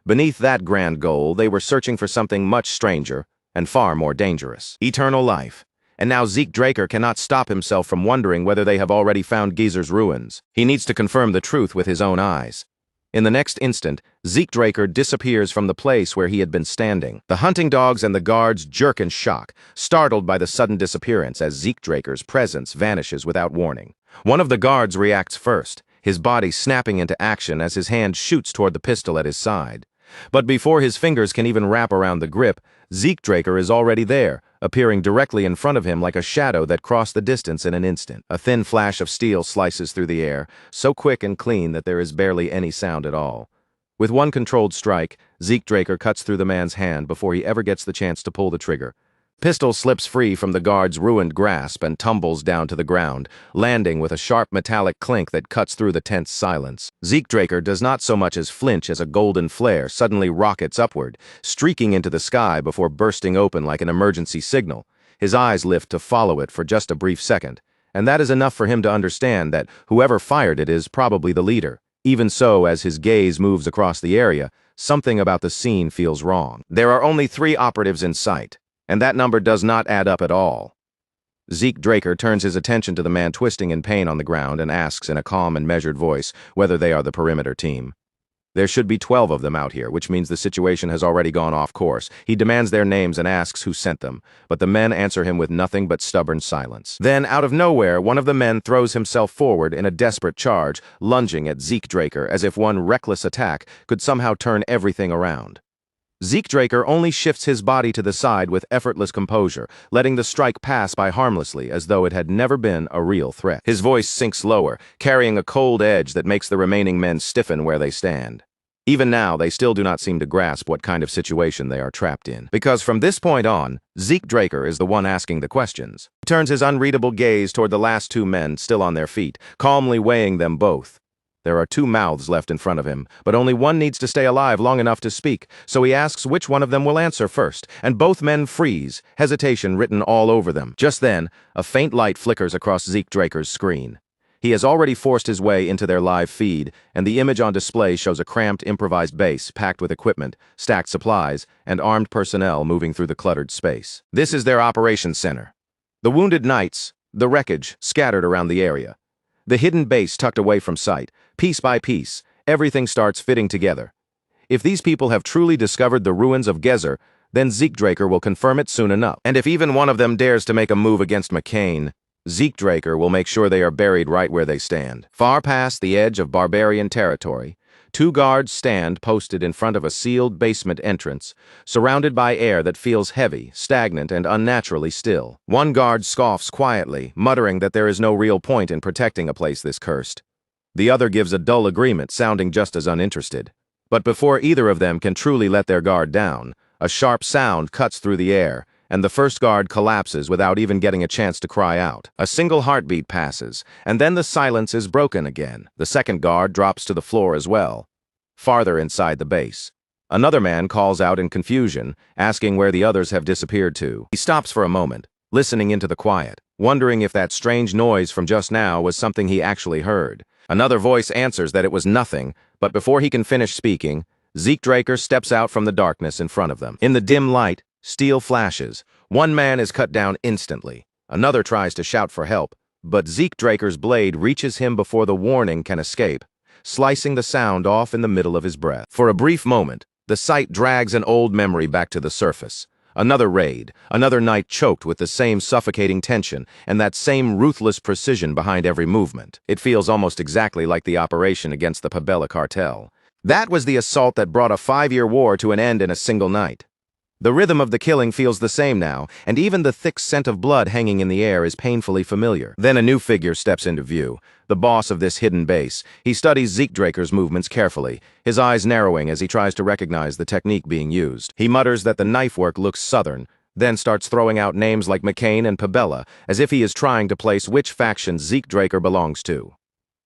Beneath that grand goal, they were searching for something much stranger and far more dangerous: eternal life. And now Zeke Draker cannot stop himself from wondering whether they have already found Gizer's ruins. He needs to confirm the truth with his own eyes. In the next instant, Zeke Draker disappears from the place where he had been standing. The hunting dogs and the guards jerk in shock, startled by the sudden disappearance as Zeke Draker's presence vanishes without warning. One of the guards reacts first, his body snapping into action as his hand shoots toward the pistol at his side. But before his fingers can even wrap around the grip, Zeke Draker is already there, appearing directly in front of him like a shadow that crossed the distance in an instant. A thin flash of steel slices through the air, so quick and clean that there is barely any sound at all. With one controlled strike, Zeke Draker cuts through the man's hand before he ever gets the chance to pull the trigger. Pistol slips free from the guard's ruined grasp and tumbles down to the ground, landing with a sharp metallic clink that cuts through the tense silence. Zeke Draker does not so much as flinch as a golden flare suddenly rockets upward, streaking into the sky before bursting open like an emergency signal. His eyes lift to follow it for just a brief second, and that is enough for him to understand that whoever fired it is probably the leader. Even so, as his gaze moves across the area, something about the scene feels wrong. There are only 3 operatives in sight, and that number does not add up at all. Zeke Draker turns his attention to the man twisting in pain on the ground and asks in a calm and measured voice whether they are the perimeter team. There should be 12 of them out here, which means the situation has already gone off course. He demands their names and asks who sent them, but the men answer him with nothing but stubborn silence. Then, out of nowhere, one of the men throws himself forward in a desperate charge, lunging at Zeke Draker as if one reckless attack could somehow turn everything around. Zeke Draker only shifts his body to the side with effortless composure, letting the strike pass by harmlessly as though it had never been a real threat. His voice sinks lower, carrying a cold edge that makes the remaining men stiffen where they stand. Even now, they still do not seem to grasp what kind of situation they are trapped in. Because from this point on, Zeke Draker is the one asking the questions. He turns his unreadable gaze toward the last 2 men still on their feet, calmly weighing them both. There are 2 mouths left in front of him, but only one needs to stay alive long enough to speak, so he asks which one of them will answer first, and both men freeze, hesitation written all over them. Just then, a faint light flickers across Zeke Draker's screen. He has already forced his way into their live feed, and the image on display shows a cramped, improvised base packed with equipment, stacked supplies, and armed personnel moving through the cluttered space. This is their operations center. The wounded knights, the wreckage, scattered around the area. The hidden base tucked away from sight. Piece by piece, everything starts fitting together. If these people have truly discovered the ruins of Gizer, then Zeke Draker will confirm it soon enough. And if even one of them dares to make a move against McCain, Zeke Draker will make sure they are buried right where they stand. Far past the edge of barbarian territory, 2 guards stand posted in front of a sealed basement entrance, surrounded by air that feels heavy, stagnant, and unnaturally still. One guard scoffs quietly, muttering that there is no real point in protecting a place this cursed. The other gives a dull agreement, sounding just as uninterested. But before either of them can truly let their guard down, a sharp sound cuts through the air, and the first guard collapses without even getting a chance to cry out. A single heartbeat passes, and then the silence is broken again. The second guard drops to the floor as well, farther inside the base. Another man calls out in confusion, asking where the others have disappeared to. He stops for a moment, listening into the quiet, wondering if that strange noise from just now was something he actually heard. Another voice answers that it was nothing, but before he can finish speaking, Zeke Draker steps out from the darkness in front of them. In the dim light, steel flashes. One man is cut down instantly. Another tries to shout for help, but Zeke Draker's blade reaches him before the warning can escape, slicing the sound off in the middle of his breath. For a brief moment, the sight drags an old memory back to the surface. Another raid, another night choked with the same suffocating tension and that same ruthless precision behind every movement. It feels almost exactly like the operation against the Pabella cartel. That was the assault that brought a 5-year war to an end in a single night. The rhythm of the killing feels the same now, and even the thick scent of blood hanging in the air is painfully familiar. Then a new figure steps into view, the boss of this hidden base. He studies Zeke Draker's movements carefully, his eyes narrowing as he tries to recognize the technique being used. He mutters that the knife work looks southern, then starts throwing out names like McCain and Pabella, as if he is trying to place which faction Zeke Draker belongs to.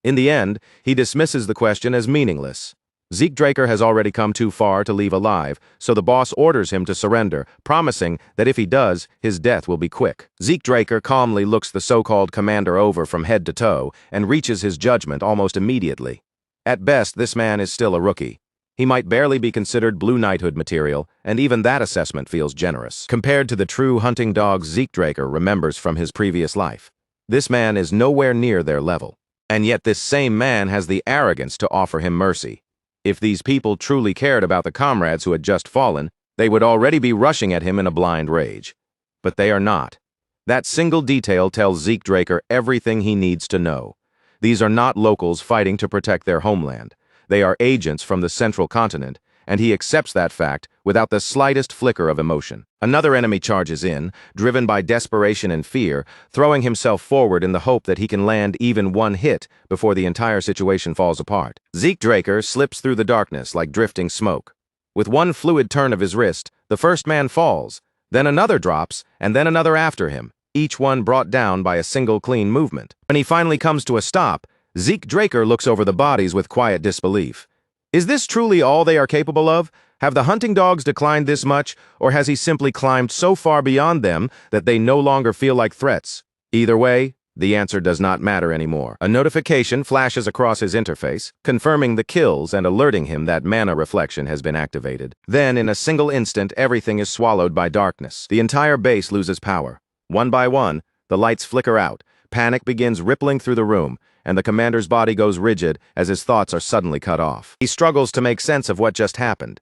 In the end, he dismisses the question as meaningless. Zeke Draker has already come too far to leave alive, so the boss orders him to surrender, promising that if he does, his death will be quick. Zeke Draker calmly looks the so-called commander over from head to toe and reaches his judgment almost immediately. At best, this man is still a rookie. He might barely be considered Blue Knighthood material, and even that assessment feels generous. Compared to the true hunting dogs Zeke Draker remembers from his previous life, this man is nowhere near their level. And yet this same man has the arrogance to offer him mercy. If these people truly cared about the comrades who had just fallen, they would already be rushing at him in a blind rage. But they are not. That single detail tells Zeke Draker everything he needs to know. These are not locals fighting to protect their homeland. They are agents from the central continent, and he accepts that fact without the slightest flicker of emotion. Another enemy charges in, driven by desperation and fear, throwing himself forward in the hope that he can land even one hit before the entire situation falls apart. Zeke Draker slips through the darkness like drifting smoke. With one fluid turn of his wrist, the first man falls, then another drops, and then another after him, each one brought down by a single clean movement. When he finally comes to a stop, Zeke Draker looks over the bodies with quiet disbelief. Is this truly all they are capable of? Have the hunting dogs declined this much, or has he simply climbed so far beyond them that they no longer feel like threats? Either way, the answer does not matter anymore. A notification flashes across his interface, confirming the kills and alerting him that mana reflection has been activated. Then, in a single instant, everything is swallowed by darkness. The entire base loses power. One by one, the lights flicker out. Panic begins rippling through the room, and the commander's body goes rigid as his thoughts are suddenly cut off. He struggles to make sense of what just happened.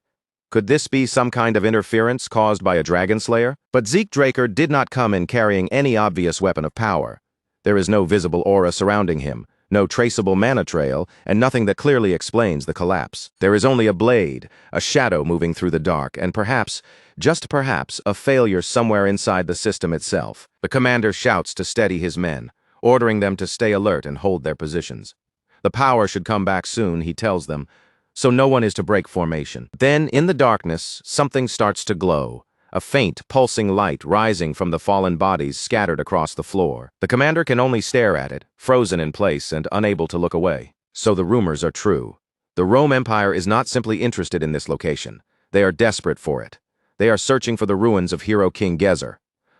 Could this be some kind of interference caused by a dragon slayer? But Zeke Draker did not come in carrying any obvious weapon of power. There is no visible aura surrounding him, no traceable mana trail, and nothing that clearly explains the collapse. There is only a blade, a shadow moving through the dark, and perhaps, just perhaps, a failure somewhere inside the system itself. The commander shouts to steady his men, ordering them to stay alert and hold their positions. The power should come back soon, he tells them, so no one is to break formation. Then, in the darkness, something starts to glow, a faint, pulsing light rising from the fallen bodies scattered across the floor. The commander can only stare at it, frozen in place and unable to look away. So the rumors are true. The Rome Empire is not simply interested in this location. They are desperate for it. They are searching for the ruins of hero King Gezer.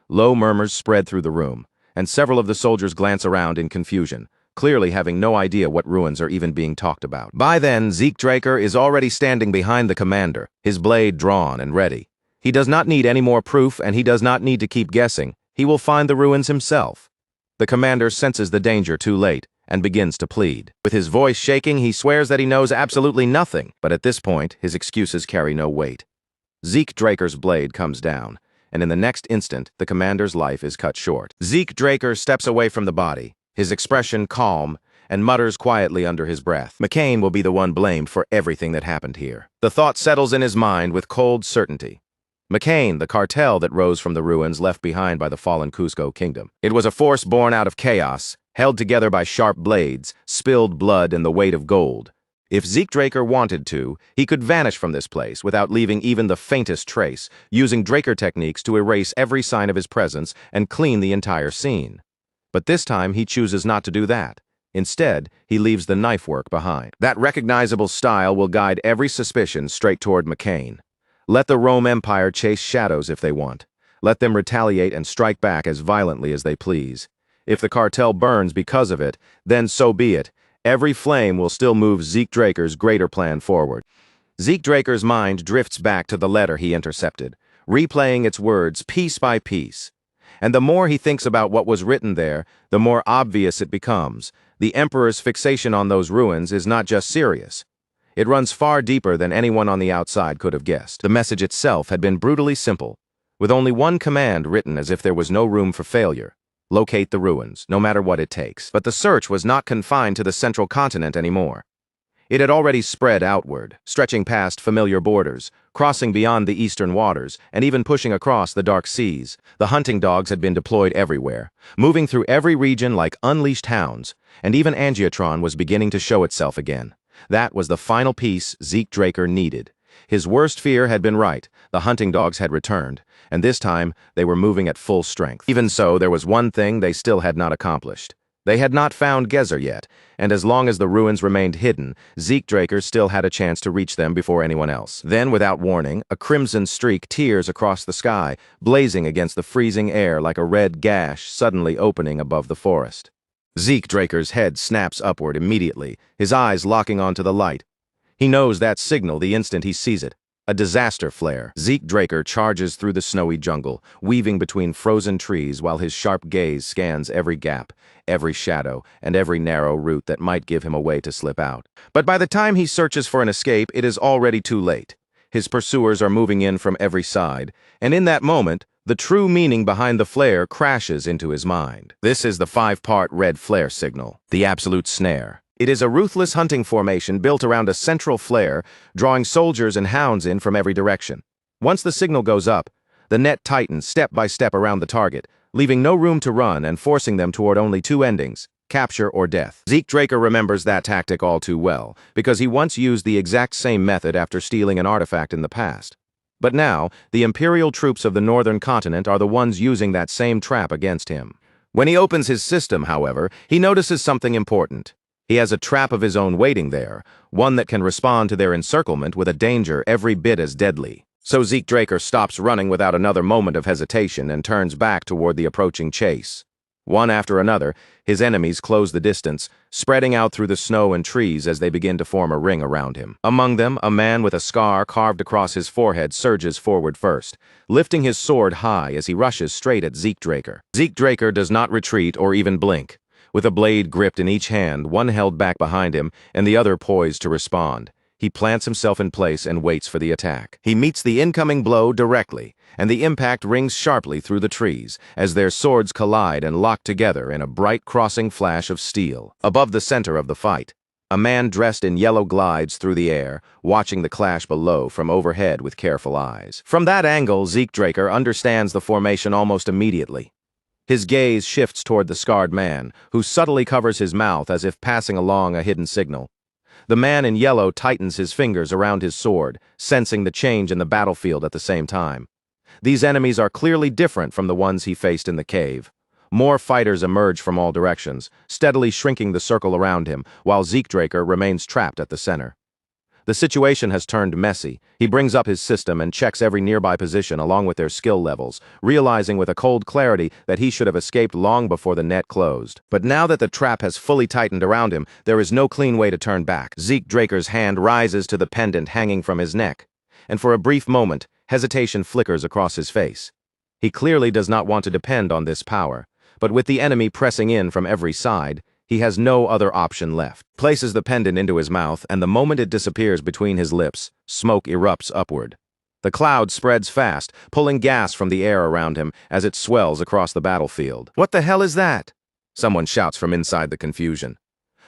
Low murmurs spread through the room, and several of the soldiers glance around in confusion, clearly having no idea what ruins are even being talked about. By then, Zeke Draker is already standing behind the commander, his blade drawn and ready. He does not need any more proof, and he does not need to keep guessing. He will find the ruins himself. The commander senses the danger too late and begins to plead. With his voice shaking, he swears that he knows absolutely nothing, but at this point, his excuses carry no weight. Zeke Draker's blade comes down, and in the next instant, the commander's life is cut short. Zeke Draker steps away from the body, his expression calm, and mutters quietly under his breath. McCain will be the one blamed for everything that happened here. The thought settles in his mind with cold certainty. McCain, the cartel that rose from the ruins left behind by the fallen Cusco kingdom. It was a force born out of chaos, held together by sharp blades, spilled blood, and the weight of gold. If Zeke Draker wanted to, he could vanish from this place without leaving even the faintest trace, using Draker techniques to erase every sign of his presence and clean the entire scene. But this time he chooses not to do that. Instead, he leaves the knife work behind. That recognizable style will guide every suspicion straight toward McCain. Let the Rome Empire chase shadows if they want. Let them retaliate and strike back as violently as they please. If the cartel burns because of it, then so be it. Every flame will still move Zeke Draker's greater plan forward. Zeke Draker's mind drifts back to the letter he intercepted, replaying its words piece by piece. And the more he thinks about what was written there, the more obvious it becomes. The Emperor's fixation on those ruins is not just serious. It runs far deeper than anyone on the outside could have guessed. The message itself had been brutally simple. with only one command written as if there was no room for failure: locate the ruins, no matter what it takes. But the search was not confined to the central continent anymore. It had already spread outward, stretching past familiar borders, crossing beyond the eastern waters, and even pushing across the dark seas. The hunting dogs had been deployed everywhere, moving through every region like unleashed hounds, and even Angiotron was beginning to show itself again. That was the final piece Zeke Draker needed. His worst fear had been right. The hunting dogs had returned, and this time they were moving at full strength. Even so, there was one thing they still had not accomplished. They had not found Gezer yet, and as long as the ruins remained hidden, Zeke Draker still had a chance to reach them before anyone else. Then, without warning, a crimson streak tears across the sky, blazing against the freezing air like a red gash suddenly opening above the forest. Zeke Draker's head snaps upward immediately, his eyes locking onto the light. He knows that signal the instant he sees it. A disaster flare. Zeke Draker charges through the snowy jungle, weaving between frozen trees while his sharp gaze scans every gap, every shadow, and every narrow route that might give him a way to slip out. But by the time he searches for an escape, it is already too late. His pursuers are moving in from every side, and in that moment, the true meaning behind the flare crashes into his mind. This is the 5-part red flare signal, the absolute snare. It is a ruthless hunting formation built around a central flare, drawing soldiers and hounds in from every direction. Once the signal goes up, the net tightens step by step around the target, leaving no room to run and forcing them toward only two endings: capture or death. Zeke Draker remembers that tactic all too well, because he once used the exact same method after stealing an artifact in the past. But now, the Imperial troops of the northern continent are the ones using that same trap against him. When he opens his system, however, he notices something important. He has a trap of his own waiting there, one that can respond to their encirclement with a danger every bit as deadly. So Zeke Draker stops running without another moment of hesitation and turns back toward the approaching chase. One after another, his enemies close the distance, spreading out through the snow and trees as they begin to form a ring around him. Among them, a man with a scar carved across his forehead surges forward first, lifting his sword high as he rushes straight at Zeke Draker. Zeke Draker does not retreat or even blink. With a blade gripped in each hand, one held back behind him and the other poised to respond, he plants himself in place and waits for the attack. He meets the incoming blow directly, and the impact rings sharply through the trees as their swords collide and lock together in a bright crossing flash of steel. Above the center of the fight, a man dressed in yellow glides through the air, watching the clash below from overhead with careful eyes. From that angle, Zeke Draker understands the formation almost immediately. His gaze shifts toward the scarred man, who subtly covers his mouth as if passing along a hidden signal. The man in yellow tightens his fingers around his sword, sensing the change in the battlefield at the same time. These enemies are clearly different from the ones he faced in the cave. More fighters emerge from all directions, steadily shrinking the circle around him, while Zeke Draker remains trapped at the center. The situation has turned messy. He brings up his system and checks every nearby position along with their skill levels, realizing with a cold clarity that he should have escaped long before the net closed. But now that the trap has fully tightened around him, there is no clean way to turn back. Zeke Draker's hand rises to the pendant hanging from his neck, and for a brief moment, hesitation flickers across his face. He clearly does not want to depend on this power, but with the enemy pressing in from every side, he has no other option left. Places the pendant into his mouth, and the moment it disappears between his lips, smoke erupts upward. The cloud spreads fast, pulling gas from the air around him as it swells across the battlefield. "What the hell is that?" someone shouts from inside the confusion.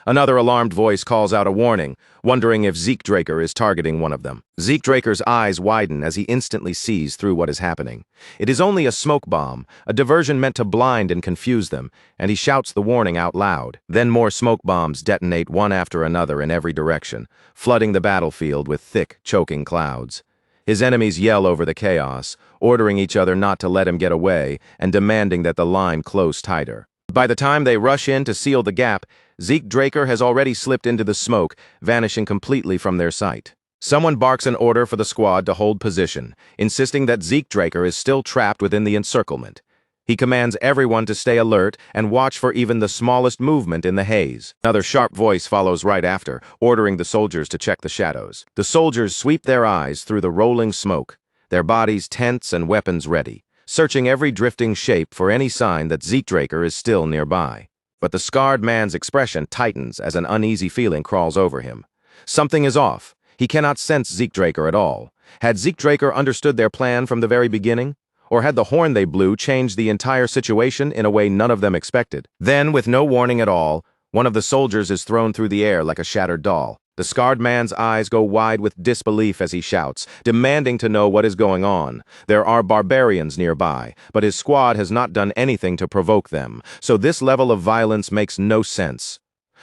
Another alarmed voice calls out a warning, wondering if Zeke Draker is targeting one of them. Zeke Draker's eyes widen as he instantly sees through what is happening. It is only a smoke bomb, a diversion meant to blind and confuse them, and he shouts the warning out loud. Then more smoke bombs detonate one after another in every direction, flooding the battlefield with thick, choking clouds. His enemies yell over the chaos, ordering each other not to let him get away and demanding that the line close tighter. By the time they rush in to seal the gap, Zeke Draker has already slipped into the smoke, vanishing completely from their sight. Someone barks an order for the squad to hold position, insisting that Zeke Draker is still trapped within the encirclement. He commands everyone to stay alert and watch for even the smallest movement in the haze. Another sharp voice follows right after, ordering the soldiers to check the shadows. The soldiers sweep their eyes through the rolling smoke, their bodies tense and weapons ready, searching every drifting shape for any sign that Zeke Draker is still nearby. But the scarred man's expression tightens as an uneasy feeling crawls over him. Something is off. He cannot sense Zeke Draker at all. Had Zeke Draker understood their plan from the very beginning? Or had the horn they blew changed the entire situation in a way none of them expected? Then, with no warning at all, one of the soldiers is thrown through the air like a shattered doll. The scarred man's eyes go wide with disbelief as he shouts, demanding to know what is going on. There are barbarians nearby, but his squad has not done anything to provoke them, so this level of violence makes no sense.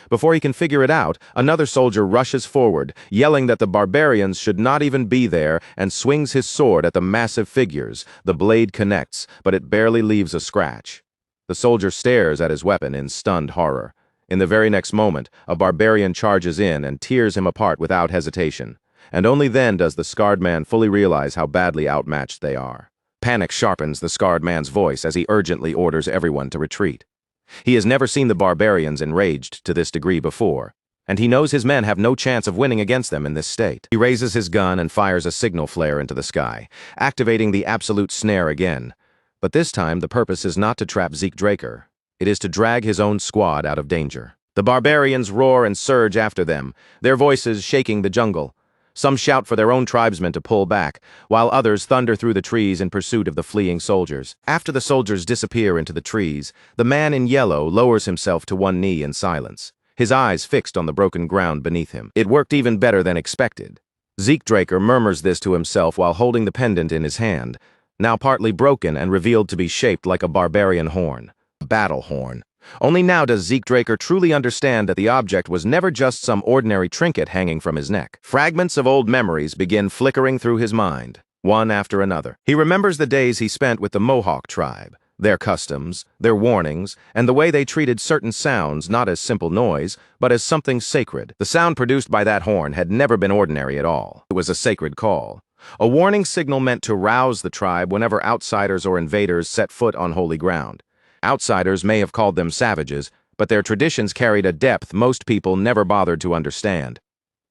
Before he can figure it out, another soldier rushes forward, yelling that the barbarians should not even be there, and swings his sword at the massive figures. The blade connects, but it barely leaves a scratch. The soldier stares at his weapon in stunned horror. In the very next moment, a barbarian charges in and tears him apart without hesitation. And only then does the scarred man fully realize how badly outmatched they are. Panic sharpens the scarred man's voice as he urgently orders everyone to retreat. He has never seen the barbarians enraged to this degree before, and he knows his men have no chance of winning against them in this state. He raises his gun and fires a signal flare into the sky, activating the absolute snare again. But this time, the purpose is not to trap Zeke Draker. It is to drag his own squad out of danger. The barbarians roar and surge after them, their voices shaking the jungle. Some shout for their own tribesmen to pull back, while others thunder through the trees in pursuit of the fleeing soldiers. After the soldiers disappear into the trees, the man in yellow lowers himself to one knee in silence, his eyes fixed on the broken ground beneath him. It worked even better than expected. Zeke Draker murmurs this to himself while holding the pendant in his hand, now partly broken and revealed to be shaped like a barbarian horn. Battle horn. Only now does Zeke Draker truly understand that the object was never just some ordinary trinket hanging from his neck. Fragments of old memories begin flickering through his mind, one after another. He remembers the days he spent with the Mohawk tribe, their customs, their warnings, and the way they treated certain sounds not as simple noise, but as something sacred. The sound produced by that horn had never been ordinary at all. It was a sacred call. A warning signal meant to rouse the tribe whenever outsiders or invaders set foot on holy ground. Outsiders may have called them savages, but their traditions carried a depth most people never bothered to understand.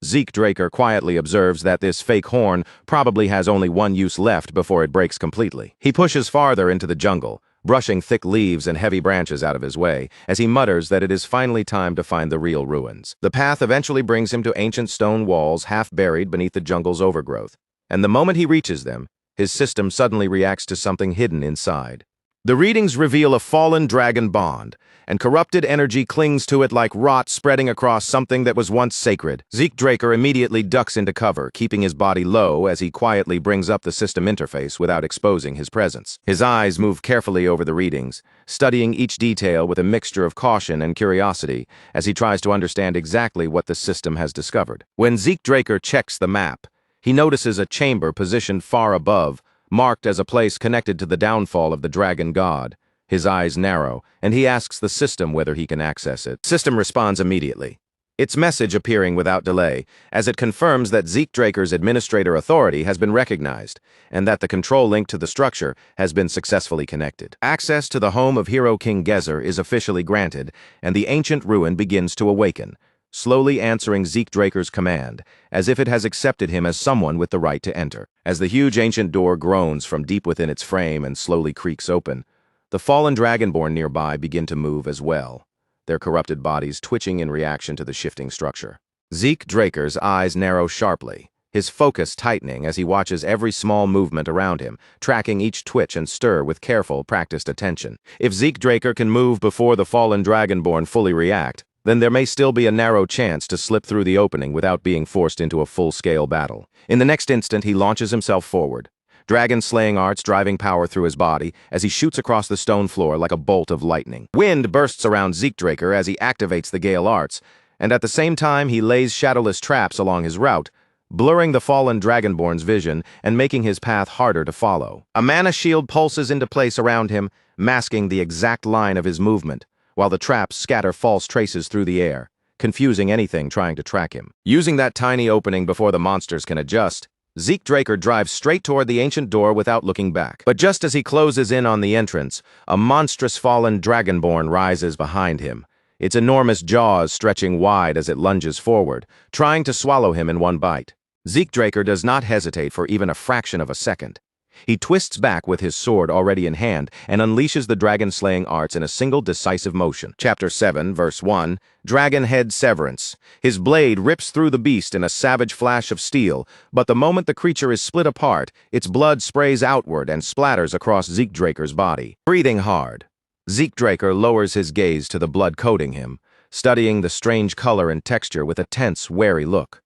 Zeke Draker quietly observes that this fake horn probably has only one use left before it breaks completely. He pushes farther into the jungle, brushing thick leaves and heavy branches out of his way, as he mutters that it is finally time to find the real ruins. The path eventually brings him to ancient stone walls half buried beneath the jungle's overgrowth, and the moment he reaches them, his system suddenly reacts to something hidden inside. The readings reveal a fallen dragon bond, and corrupted energy clings to it like rot spreading across something that was once sacred. Zeke Draker immediately ducks into cover, keeping his body low as he quietly brings up the system interface without exposing his presence. His eyes move carefully over the readings, studying each detail with a mixture of caution and curiosity as he tries to understand exactly what the system has discovered. When Zeke Draker checks the map, he notices a chamber positioned far above, marked as a place connected to the downfall of the dragon god. His eyes narrow, and he asks the system whether he can access it. System responds immediately, its message appearing without delay, as it confirms that Zeke Draker's administrator authority has been recognized, and that the control link to the structure has been successfully connected. Access to the home of hero King Gezer is officially granted, and the ancient ruin begins to awaken, slowly answering Zeke Draker's command, as if it has accepted him as someone with the right to enter. As the huge ancient door groans from deep within its frame and slowly creaks open, the fallen dragonborn nearby begin to move as well, their corrupted bodies twitching in reaction to the shifting structure. Zeke Draker's eyes narrow sharply, his focus tightening as he watches every small movement around him, tracking each twitch and stir with careful, practiced attention. If Zeke Draker can move before the fallen dragonborn fully react, then there may still be a narrow chance to slip through the opening without being forced into a full-scale battle. In the next instant, he launches himself forward, dragon-slaying arts driving power through his body as he shoots across the stone floor like a bolt of lightning. Wind bursts around Zeke Draker as he activates the Gale arts, and at the same time he lays shadowless traps along his route, blurring the fallen dragonborn's vision and making his path harder to follow. A mana shield pulses into place around him, masking the exact line of his movement, while the traps scatter false traces through the air, confusing anything trying to track him. Using that tiny opening before the monsters can adjust, Zeke Draker drives straight toward the ancient door without looking back. But just as he closes in on the entrance, a monstrous fallen dragonborn rises behind him, its enormous jaws stretching wide as it lunges forward, trying to swallow him in one bite. Zeke Draker does not hesitate for even a fraction of a second. He twists back with his sword already in hand and unleashes the dragon-slaying arts in a single decisive motion. Chapter 7, Verse 1, Dragon Head Severance. His blade rips through the beast in a savage flash of steel, but the moment the creature is split apart, its blood sprays outward and splatters across Zeke Draker's body. Breathing hard, Zeke Draker lowers his gaze to the blood coating him, studying the strange color and texture with a tense, wary look.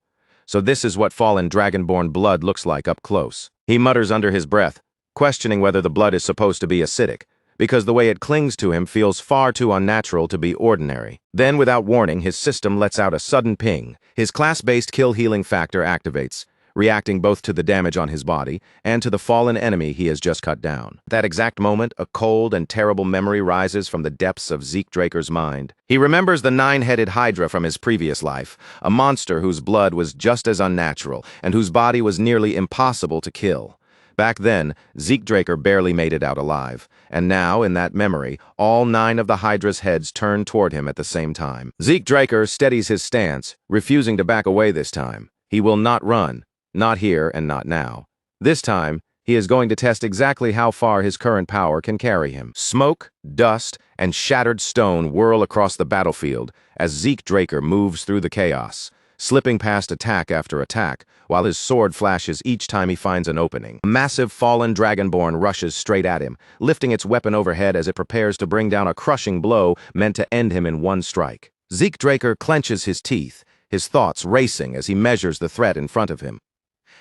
So this is what fallen dragonborn blood looks like up close. He mutters under his breath, questioning whether the blood is supposed to be acidic, because the way it clings to him feels far too unnatural to be ordinary. Then, without warning, his system lets out a sudden ping. His class-based kill healing factor activates, reacting both to the damage on his body and to the fallen enemy he has just cut down. At that exact moment, a cold and terrible memory rises from the depths of Zeke Draker's mind. He remembers the nine-headed Hydra from his previous life, a monster whose blood was just as unnatural and whose body was nearly impossible to kill. Back then, Zeke Draker barely made it out alive, and now, in that memory, all 9 of the Hydra's heads turn toward him at the same time. Zeke Draker steadies his stance, refusing to back away this time. He will not run. Not here and not now. This time, he is going to test exactly how far his current power can carry him. Smoke, dust, and shattered stone whirl across the battlefield as Zeke Draker moves through the chaos, slipping past attack after attack, while his sword flashes each time he finds an opening. A massive fallen dragonborn rushes straight at him, lifting its weapon overhead as it prepares to bring down a crushing blow meant to end him in one strike. Zeke Draker clenches his teeth, his thoughts racing as he measures the threat in front of him.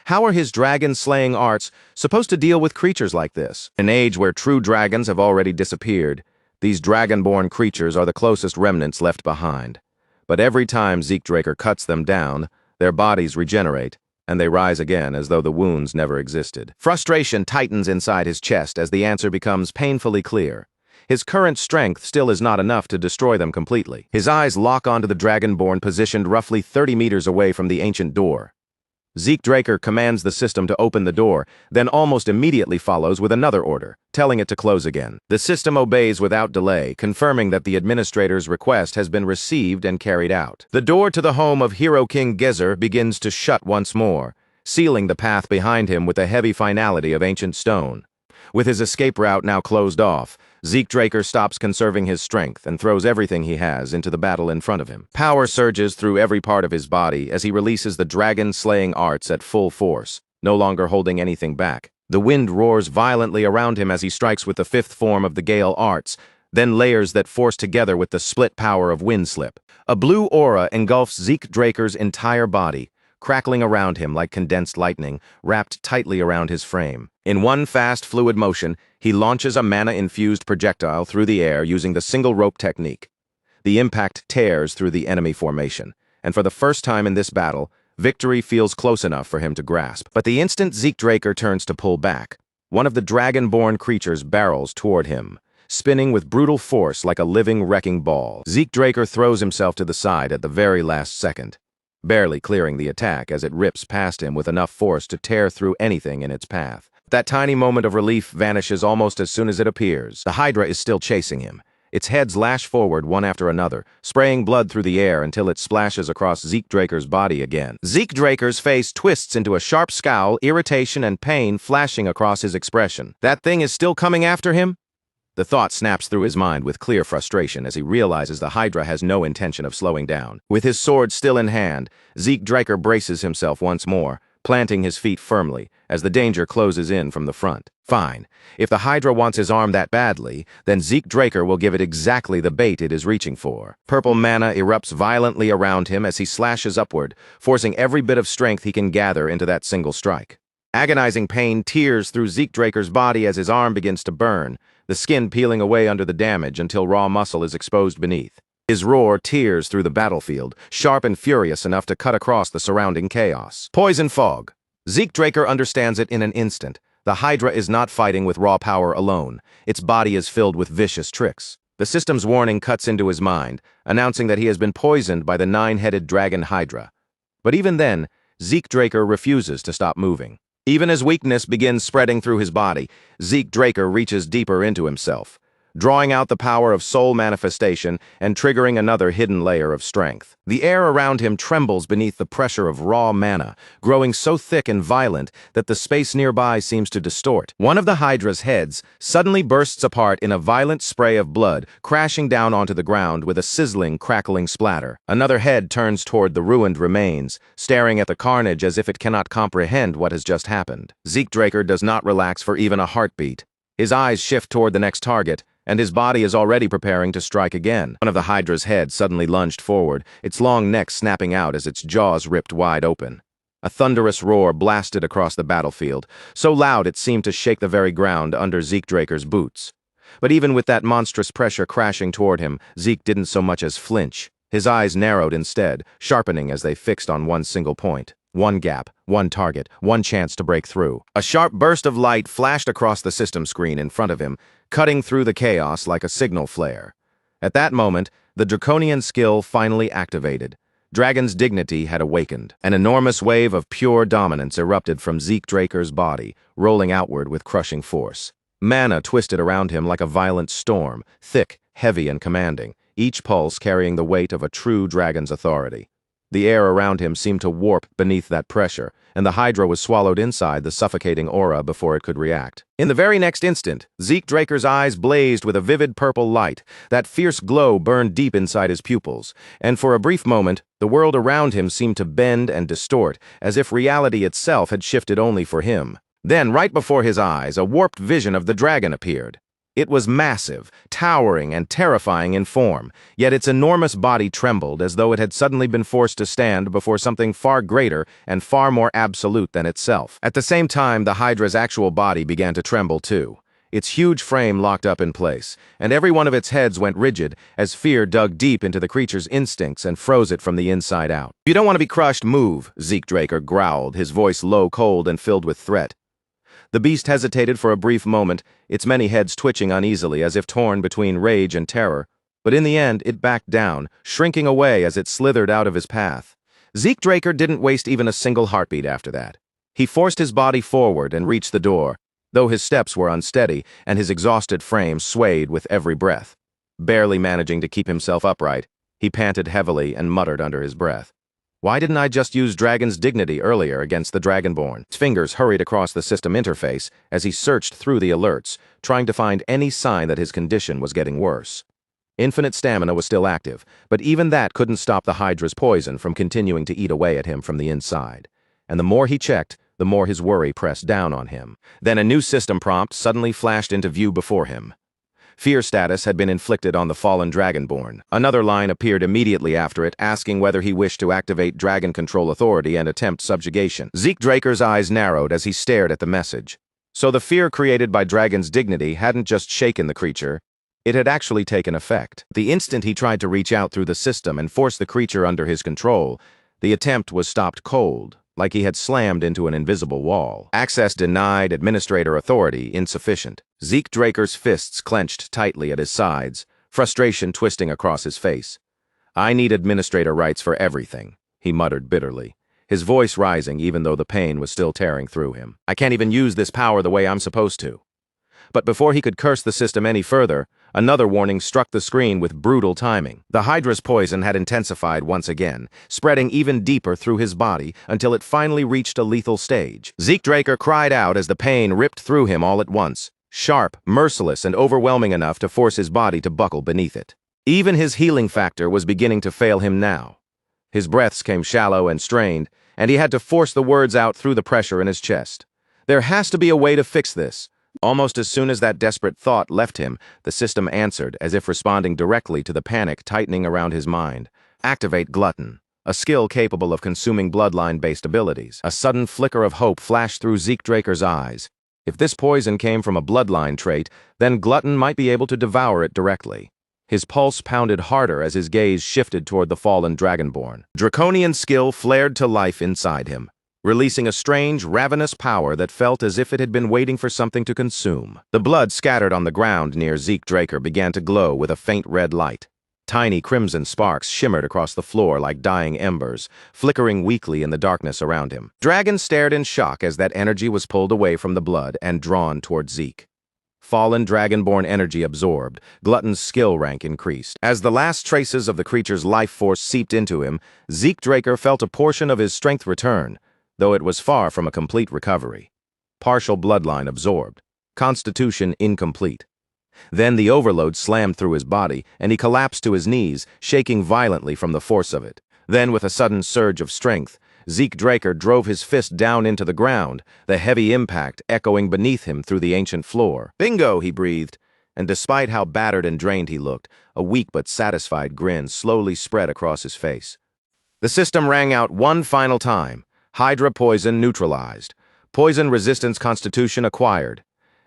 How are his dragon-slaying arts supposed to deal with creatures like this? In an age where true dragons have already disappeared, these dragonborn creatures are the closest remnants left behind. But every time Zeke Draker cuts them down, their bodies regenerate, and they rise again as though the wounds never existed. Frustration tightens inside his chest as the answer becomes painfully clear. His current strength still is not enough to destroy them completely. His eyes lock onto the dragonborn positioned roughly 30 meters away from the ancient door. Zeke Draker commands the system to open the door, then almost immediately follows with another order, telling it to close again. The system obeys without delay, confirming that the administrator's request has been received and carried out. The door to the home of Hero King Gezer begins to shut once more, sealing the path behind him with the heavy finality of ancient stone. With his escape route now closed off, Zeke Draker stops conserving his strength and throws everything he has into the battle in front of him. Power surges through every part of his body as he releases the dragon-slaying arts at full force, no longer holding anything back. The wind roars violently around him as he strikes with the 5th form of the Gale arts, then layers that force together with the split power of Windslip. A blue aura engulfs Zeke Draker's entire body, crackling around him like condensed lightning, wrapped tightly around his frame. In one fast, fluid motion, he launches a mana-infused projectile through the air using the single rope technique. The impact tears through the enemy formation, and for the first time in this battle, victory feels close enough for him to grasp. But the instant Zeke Draker turns to pull back, one of the dragon-born creatures barrels toward him, spinning with brutal force like a living wrecking ball. Zeke Draker throws himself to the side at the very last second, barely clearing the attack as it rips past him with enough force to tear through anything in its path. That tiny moment of relief vanishes almost as soon as it appears. The Hydra is still chasing him. Its heads lash forward one after another, spraying blood through the air until it splashes across Zeke Draker's body again. Zeke Draker's face twists into a sharp scowl, irritation and pain flashing across his expression. That thing is still coming after him? The thought snaps through his mind with clear frustration as he realizes the Hydra has no intention of slowing down. With his sword still in hand, Zeke Draker braces himself once more, planting his feet firmly as the danger closes in from the front. Fine. If the Hydra wants his arm that badly, then Zeke Draker will give it exactly the bait it is reaching for. Purple mana erupts violently around him as he slashes upward, forcing every bit of strength he can gather into that single strike. Agonizing pain tears through Zeke Draker's body as his arm begins to burn, the skin peeling away under the damage until raw muscle is exposed beneath. His roar tears through the battlefield, sharp and furious enough to cut across the surrounding chaos. Poison fog. Zeke Draker understands it in an instant. The Hydra is not fighting with raw power alone. Its body is filled with vicious tricks. The system's warning cuts into his mind, announcing that he has been poisoned by the 9-headed dragon Hydra. But even then, Zeke Draker refuses to stop moving. Even as weakness begins spreading through his body, Zeke Draker reaches deeper into himself. drawing out the power of soul manifestation and triggering another hidden layer of strength. The air around him trembles beneath the pressure of raw mana, growing so thick and violent that the space nearby seems to distort. One of the Hydra's heads suddenly bursts apart in a violent spray of blood, crashing down onto the ground with a sizzling, crackling splatter. Another head turns toward the ruined remains, staring at the carnage as if it cannot comprehend what has just happened. Zeke Draker does not relax for even a heartbeat. His eyes shift toward the next target, and his body is already preparing to strike again. One of the Hydra's heads suddenly lunged forward, its long neck snapping out as its jaws ripped wide open. A thunderous roar blasted across the battlefield, so loud it seemed to shake the very ground under Zeke Draker's boots. But even with that monstrous pressure crashing toward him, Zeke didn't so much as flinch. His eyes narrowed instead, sharpening as they fixed on one single point. One gap, one target, one chance to break through. A sharp burst of light flashed across the system screen in front of him, cutting through the chaos like a signal flare. At that moment, the draconian skill finally activated. Dragon's dignity had awakened. An enormous wave of pure dominance erupted from Zeke Draker's body, rolling outward with crushing force. Mana twisted around him like a violent storm, thick, heavy, and commanding, each pulse carrying the weight of a true dragon's authority. The air around him seemed to warp beneath that pressure, and the Hydra was swallowed inside the suffocating aura before it could react. In the very next instant, Zeke Draker's eyes blazed with a vivid purple light. That fierce glow burned deep inside his pupils, and for a brief moment, the world around him seemed to bend and distort, as if reality itself had shifted only for him. Then, right before his eyes, a warped vision of the dragon appeared. It was massive, towering, and terrifying in form, yet its enormous body trembled as though it had suddenly been forced to stand before something far greater and far more absolute than itself. At the same time, the Hydra's actual body began to tremble too. Its huge frame locked up in place, and every one of its heads went rigid as fear dug deep into the creature's instincts and froze it from the inside out. "If you don't want to be crushed, move," Zeke Draker growled, his voice low, cold, and filled with threat. The beast hesitated for a brief moment, its many heads twitching uneasily as if torn between rage and terror. But in the end, it backed down, shrinking away as it slithered out of his path. Zeke Draker didn't waste even a single heartbeat after that. He forced his body forward and reached the door, though his steps were unsteady and his exhausted frame swayed with every breath. Barely managing to keep himself upright, he panted heavily and muttered under his breath. Why didn't I just use Dragon's dignity earlier against the Dragonborn? His fingers hurried across the system interface as he searched through the alerts, trying to find any sign that his condition was getting worse. Infinite stamina was still active, but even that couldn't stop the Hydra's poison from continuing to eat away at him from the inside. And the more he checked, the more his worry pressed down on him. Then a new system prompt suddenly flashed into view before him. Fear status had been inflicted on the fallen Dragonborn. Another line appeared immediately after it, asking whether he wished to activate Dragon Control Authority and attempt subjugation. Zeke Draker's eyes narrowed as he stared at the message. So the fear created by Dragon's dignity hadn't just shaken the creature, it had actually taken effect. The instant he tried to reach out through the system and force the creature under his control, the attempt was stopped cold, like he had slammed into an invisible wall. Access denied, administrator authority insufficient. Zeke Draker's fists clenched tightly at his sides, frustration twisting across his face. "I need administrator rights for everything," he muttered bitterly, his voice rising even though the pain was still tearing through him. "I can't even use this power the way I'm supposed to." But before he could curse the system any further, another warning struck the screen with brutal timing. The Hydra's poison had intensified once again, spreading even deeper through his body until it finally reached a lethal stage. Zeke Draker cried out as the pain ripped through him all at once, sharp, merciless, and overwhelming enough to force his body to buckle beneath it. Even his healing factor was beginning to fail him now. His breaths came shallow and strained, and he had to force the words out through the pressure in his chest. There has to be a way to fix this. Almost as soon as that desperate thought left him, the system answered, as if responding directly to the panic tightening around his mind. Activate Glutton, a skill capable of consuming bloodline-based abilities. A sudden flicker of hope flashed through Zeke Draker's eyes. If this poison came from a bloodline trait, then Glutton might be able to devour it directly. His pulse pounded harder as his gaze shifted toward the fallen Dragonborn. Draconian skill flared to life inside him, releasing a strange, ravenous power that felt as if it had been waiting for something to consume. The blood scattered on the ground near Zeke Draker began to glow with a faint red light. Tiny crimson sparks shimmered across the floor like dying embers, flickering weakly in the darkness around him. Dragon stared in shock as that energy was pulled away from the blood and drawn toward Zeke. fallen dragonborn energy absorbed, Glutton's skill rank increased. As the last traces of the creature's life force seeped into him, Zeke Draker felt a portion of his strength return, though it was far from a complete recovery. Partial bloodline absorbed. Constitution incomplete. Then the overload slammed through his body, and he collapsed to his knees, shaking violently from the force of it. Then, with a sudden surge of strength, Zeke Draker drove his fist down into the ground, the heavy impact echoing beneath him through the ancient floor. "Bingo!" he breathed, and despite how battered and drained he looked, a weak but satisfied grin slowly spread across his face. The system rang out one final time. Hydra poison neutralized. Poison resistance constitution acquired.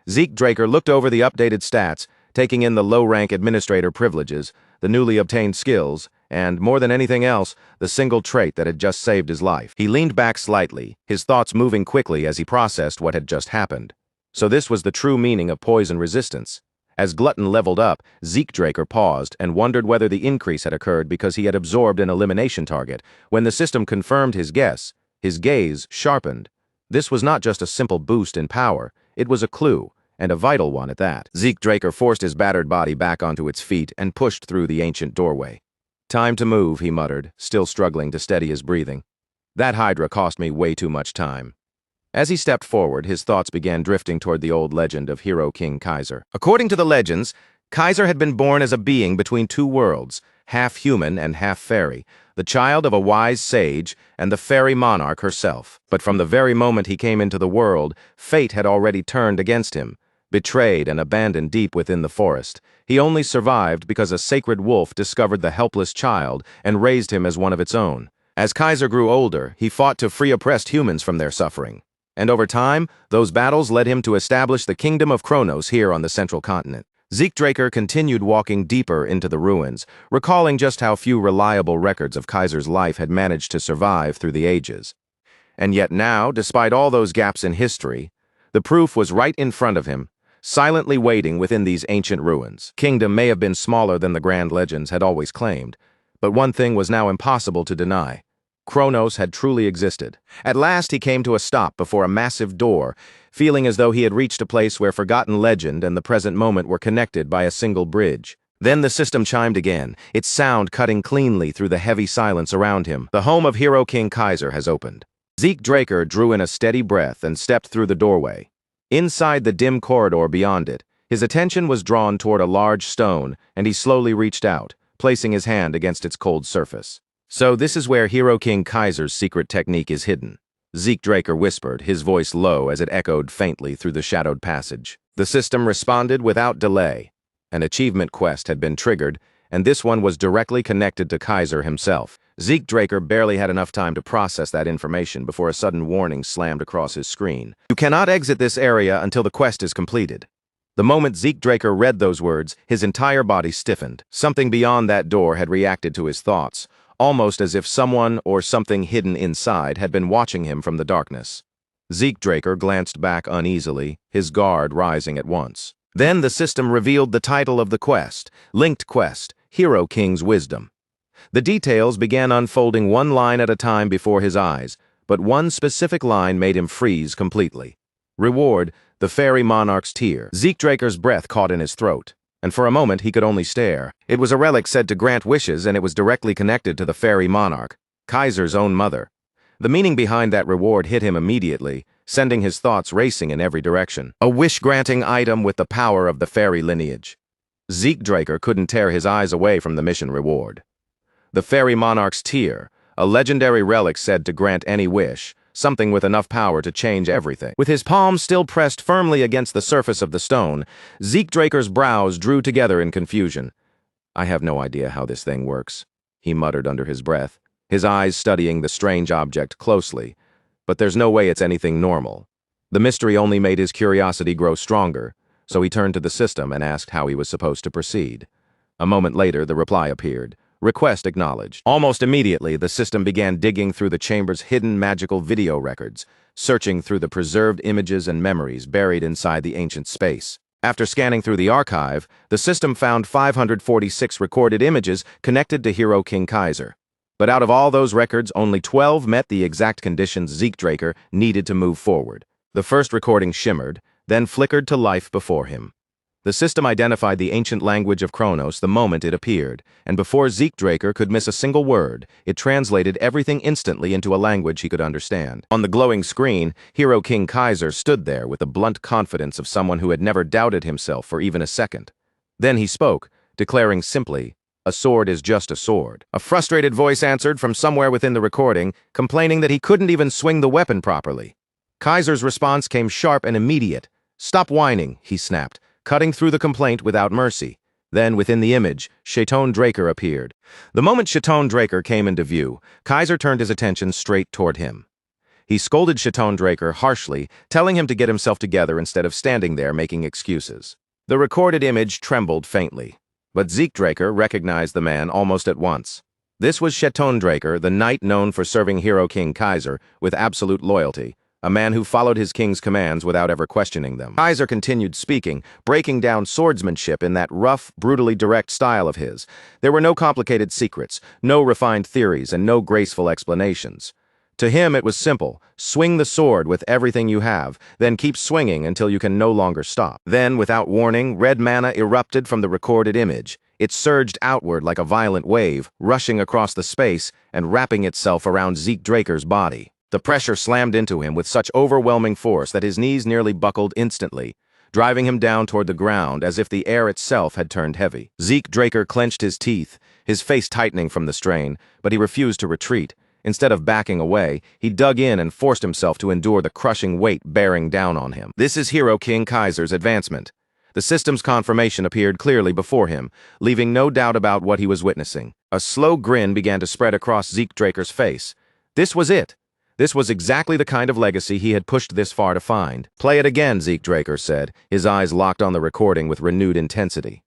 Zeke Draker looked over the updated stats, taking in the low-rank administrator privileges, the newly obtained skills, and, more than anything else, the single trait that had just saved his life. He leaned back slightly, his thoughts moving quickly as he processed what had just happened. So this was the true meaning of poison resistance. As Glutton leveled up, Zeke Draker paused and wondered whether the increase had occurred because he had absorbed an elimination target. When the system confirmed his guess, his gaze sharpened. This was not just a simple boost in power, it was a clue, and a vital one at that. Zeke Draker forced his battered body back onto its feet and pushed through the ancient doorway. "Time to move," he muttered, still struggling to steady his breathing. "That Hydra cost me way too much time." As he stepped forward, his thoughts began drifting toward the old legend of Hero King Kaiser. According to the legends, Kaiser had been born as a being between two worlds, half human and half fairy, the child of a wise sage and the fairy monarch herself. But from the very moment he came into the world, fate had already turned against him. Betrayed and abandoned deep within the forest, he only survived because a sacred wolf discovered the helpless child and raised him as one of its own. As Kaiser grew older, he fought to free oppressed humans from their suffering. And over time, those battles led him to establish the Kingdom of Kronos here on the central continent. Zeke Draker continued walking deeper into the ruins, recalling just how few reliable records of Kaiser's life had managed to survive through the ages. And yet now, despite all those gaps in history, the proof was right in front of him, silently waiting within these ancient ruins. Kingdom may have been smaller than the grand legends had always claimed, but one thing was now impossible to deny. Kronos had truly existed. At last he came to a stop before a massive door, feeling as though he had reached a place where forgotten legend and the present moment were connected by a single bridge. Then the system chimed again, its sound cutting cleanly through the heavy silence around him. "The home of Hero King Kaiser has opened." Zeke Draker drew in a steady breath and stepped through the doorway. Inside the dim corridor beyond it, his attention was drawn toward a large stone, and he slowly reached out, placing his hand against its cold surface. "So this is where Hero King Kaiser's secret technique is hidden," Zeke Draker whispered, his voice low as it echoed faintly through the shadowed passage. The system responded without delay. An achievement quest had been triggered, and this one was directly connected to Kaiser himself. Zeke Draker barely had enough time to process that information before a sudden warning slammed across his screen. "You cannot exit this area until the quest is completed." The moment Zeke Draker read those words, his entire body stiffened. Something beyond that door had reacted to his thoughts, almost as if someone or something hidden inside had been watching him from the darkness. Zeke Draker glanced back uneasily, his guard rising at once. Then the system revealed the title of the quest, Linked Quest, Hero King's Wisdom. The details began unfolding one line at a time before his eyes, but one specific line made him freeze completely. Reward, the Fairy Monarch's Tear. Zeke Draker's breath caught in his throat, and for a moment he could only stare. It was a relic said to grant wishes, and it was directly connected to the Fairy Monarch, Kaiser's own mother. The meaning behind that reward hit him immediately, sending his thoughts racing in every direction. A wish-granting item with the power of the fairy lineage. Zeke Draker couldn't tear his eyes away from the mission reward. The Fairy Monarch's Tear, a legendary relic said to grant any wish, something with enough power to change everything. With his palms still pressed firmly against the surface of the stone, Zeke Draker's brows drew together in confusion. "I have no idea how this thing works," he muttered under his breath, his eyes studying the strange object closely. "But there's no way it's anything normal." The mystery only made his curiosity grow stronger, so he turned to the system and asked how he was supposed to proceed. A moment later, the reply appeared. Request acknowledged. Almost immediately, the system began digging through the chamber's hidden magical video records, searching through the preserved images and memories buried inside the ancient space. After scanning through the archive, the system found 546 recorded images connected to Hero King Kaiser. But out of all those records, only 12 met the exact conditions Zeke Draker needed to move forward. The first recording shimmered, then flickered to life before him. The system identified the ancient language of Kronos the moment it appeared, and before Zeke Draker could miss a single word, it translated everything instantly into a language he could understand. On the glowing screen, Hero King Kaiser stood there with the blunt confidence of someone who had never doubted himself for even a second. Then he spoke, declaring simply, "A sword is just a sword." A frustrated voice answered from somewhere within the recording, complaining that he couldn't even swing the weapon properly. Kaiser's response came sharp and immediate. "Stop whining," he snapped, cutting through the complaint without mercy. Then, within the image, Chaton Draker appeared. The moment Chaton Draker came into view, Kaiser turned his attention straight toward him. He scolded Chaton Draker harshly, telling him to get himself together instead of standing there making excuses. The recorded image trembled faintly, but Zeke Draker recognized the man almost at once. This was Chaton Draker, the knight known for serving Hero King Kaiser with absolute loyalty, a man who followed his king's commands without ever questioning them. Kaiser continued speaking, breaking down swordsmanship in that rough, brutally direct style of his. There were no complicated secrets, no refined theories, and no graceful explanations. To him, it was simple. Swing the sword with everything you have, then keep swinging until you can no longer stop. Then, without warning, red mana erupted from the recorded image. It surged outward like a violent wave, rushing across the space and wrapping itself around Zeke Draker's body. The pressure slammed into him with such overwhelming force that his knees nearly buckled instantly, driving him down toward the ground as if the air itself had turned heavy. Zeke Draker clenched his teeth, his face tightening from the strain, but he refused to retreat. Instead of backing away, he dug in and forced himself to endure the crushing weight bearing down on him. This is Hero King Kaiser's advancement. The system's confirmation appeared clearly before him, leaving no doubt about what he was witnessing. A slow grin began to spread across Zeke Draker's face. This was it. This was exactly the kind of legacy he had pushed this far to find. "Play it again," Zeke Draker said, his eyes locked on the recording with renewed intensity.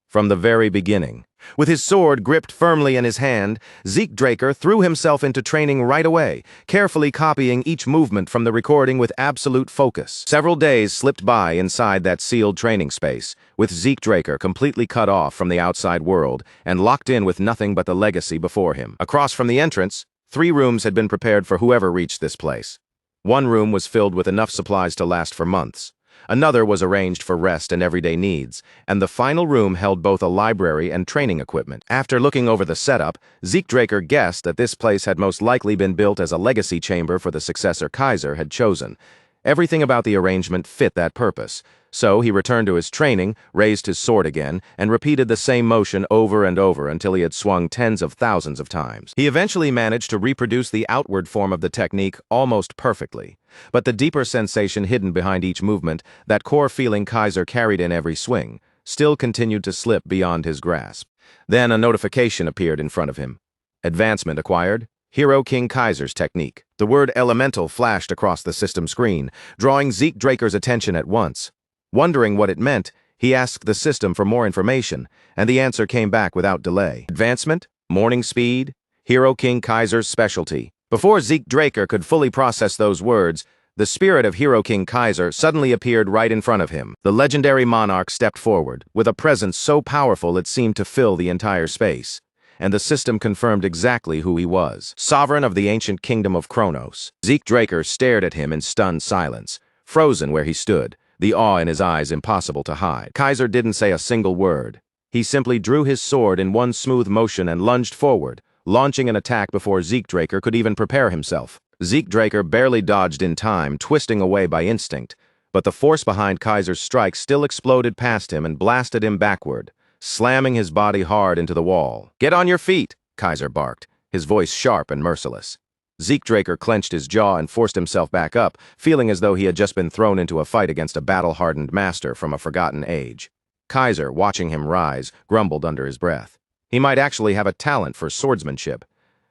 From the very beginning. With his sword gripped firmly in his hand, Zeke Draker threw himself into training right away, carefully copying each movement from the recording with absolute focus. Several days slipped by inside that sealed training space, with Zeke Draker completely cut off from the outside world and locked in with nothing but the legacy before him. Across from the entrance, 3 rooms had been prepared for whoever reached this place. One room was filled with enough supplies to last for months. Another was arranged for rest and everyday needs, and the final room held both a library and training equipment. After looking over the setup, Zeke Draker guessed that this place had most likely been built as a legacy chamber for the successor Kaiser had chosen. Everything about the arrangement fit that purpose. So he returned to his training, raised his sword again, and repeated the same motion over and over until he had swung tens of thousands of times. He eventually managed to reproduce the outward form of the technique almost perfectly. But the deeper sensation hidden behind each movement, that core feeling Kaiser carried in every swing, still continued to slip beyond his grasp. Then a notification appeared in front of him. Advancement acquired. Hero King Kaiser's technique. The word elemental flashed across the system screen, drawing Zeke Draker's attention at once. Wondering what it meant, he asked the system for more information, and the answer came back without delay. Advancement, morning speed, Hero King Kaiser's specialty. Before Zeke Draker could fully process those words, the spirit of Hero King Kaiser suddenly appeared right in front of him. The legendary monarch stepped forward, with a presence so powerful it seemed to fill the entire space. And the system confirmed exactly who he was. Sovereign of the ancient kingdom of Kronos. Zeke Draker stared at him in stunned silence, frozen where he stood, the awe in his eyes impossible to hide. Kaiser didn't say a single word. He simply drew his sword in one smooth motion and lunged forward, launching an attack before Zeke Draker could even prepare himself. Zeke Draker barely dodged in time, twisting away by instinct, but the force behind Kaiser's strike still exploded past him and blasted him backward, slamming his body hard into the wall. "Get on your feet," Kaiser barked, his voice sharp and merciless. Zeke Draker clenched his jaw and forced himself back up, feeling as though he had just been thrown into a fight against a battle-hardened master from a forgotten age. Kaiser, watching him rise, grumbled under his breath. He might actually have a talent for swordsmanship.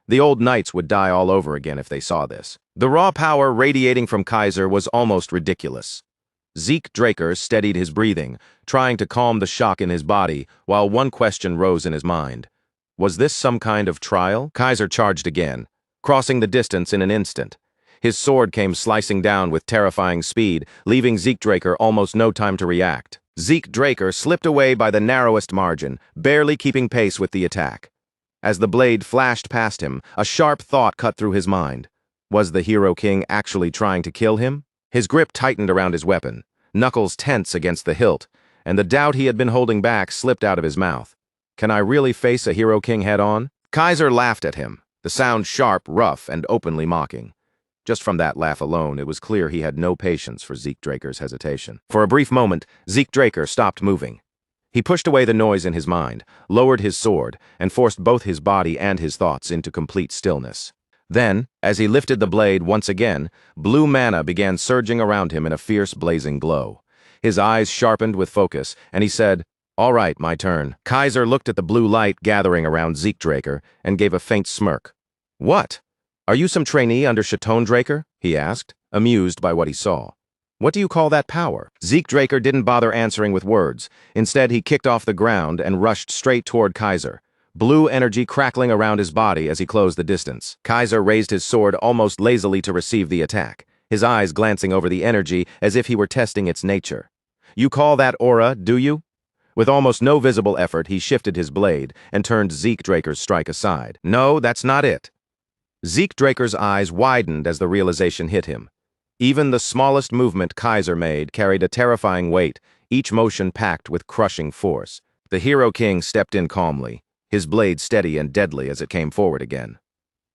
The old knights would die all over again if they saw this. The raw power radiating from Kaiser was almost ridiculous. Zeke Draker steadied his breathing, trying to calm the shock in his body, while one question rose in his mind. Was this some kind of trial? Kaiser charged again, crossing the distance in an instant. His sword came slicing down with terrifying speed, leaving Zeke Draker almost no time to react. Zeke Draker slipped away by the narrowest margin, barely keeping pace with the attack. As the blade flashed past him, a sharp thought cut through his mind. Was the Hero King actually trying to kill him? His grip tightened around his weapon, knuckles tense against the hilt, and the doubt he had been holding back slipped out of his mouth. Can I really face a Hero King head-on? Kaiser laughed at him, the sound sharp, rough, and openly mocking. Just from that laugh alone, it was clear he had no patience for Zeke Draker's hesitation. For a brief moment, Zeke Draker stopped moving. He pushed away the noise in his mind, lowered his sword, and forced both his body and his thoughts into complete stillness. Then, as he lifted the blade once again, blue mana began surging around him in a fierce, blazing glow. His eyes sharpened with focus, and he said, "All right, my turn." Kaiser looked at the blue light gathering around Zeke Draker and gave a faint smirk. "What? Are you some trainee under Chaton Draker?" he asked, amused by what he saw. "What do you call that power?" Zeke Draker didn't bother answering with words. Instead, he kicked off the ground and rushed straight toward Kaiser, blue energy crackling around his body as he closed the distance. Kaiser raised his sword almost lazily to receive the attack, his eyes glancing over the energy as if he were testing its nature. "You call that aura, do you?" With almost no visible effort, he shifted his blade and turned Zeke Draker's strike aside. "No, that's not it." Zeke Draker's eyes widened as the realization hit him. Even the smallest movement Kaiser made carried a terrifying weight, each motion packed with crushing force. The Hero King stepped in calmly, his blade steady and deadly as it came forward again.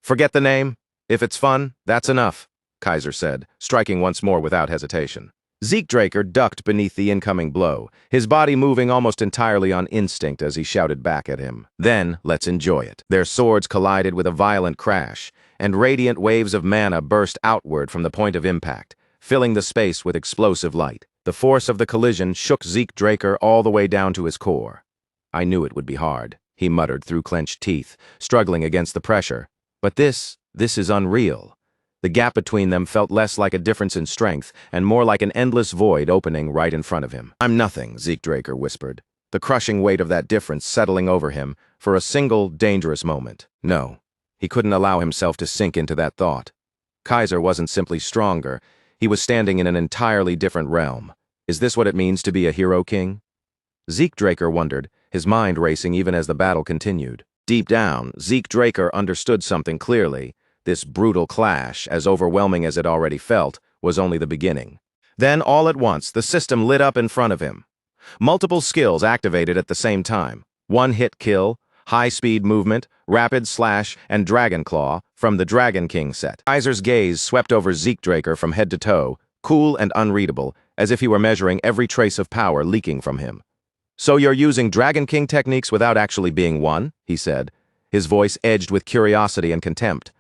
"Forget the name. If it's fun, that's enough," Kaiser said, striking once more without hesitation. Zeke Draker ducked beneath the incoming blow, his body moving almost entirely on instinct as he shouted back at him. "Then, let's enjoy it." Their swords collided with a violent crash, and radiant waves of mana burst outward from the point of impact, filling the space with explosive light. The force of the collision shook Zeke Draker all the way down to his core. "I knew it would be hard," he muttered through clenched teeth, struggling against the pressure. "But this is unreal." The gap between them felt less like a difference in strength and more like an endless void opening right in front of him. "I'm nothing," Zeke Draker whispered, the crushing weight of that difference settling over him for a single, dangerous moment. No, he couldn't allow himself to sink into that thought. Kaiser wasn't simply stronger, he was standing in an entirely different realm. Is this what it means to be a Hero King? Zeke Draker wondered, his mind racing even as the battle continued. Deep down, Zeke Draker understood something clearly. This brutal clash, as overwhelming as it already felt, was only the beginning. Then, all at once, the system lit up in front of him. Multiple skills activated at the same time. One-hit kill, high-speed movement, rapid slash, and dragon claw from the Dragon King set. Kaiser's gaze swept over Zeke Draker from head to toe, cool and unreadable, as if he were measuring every trace of power leaking from him. "So you're using Dragon King techniques without actually being one?" he said, his voice edged with curiosity and contempt.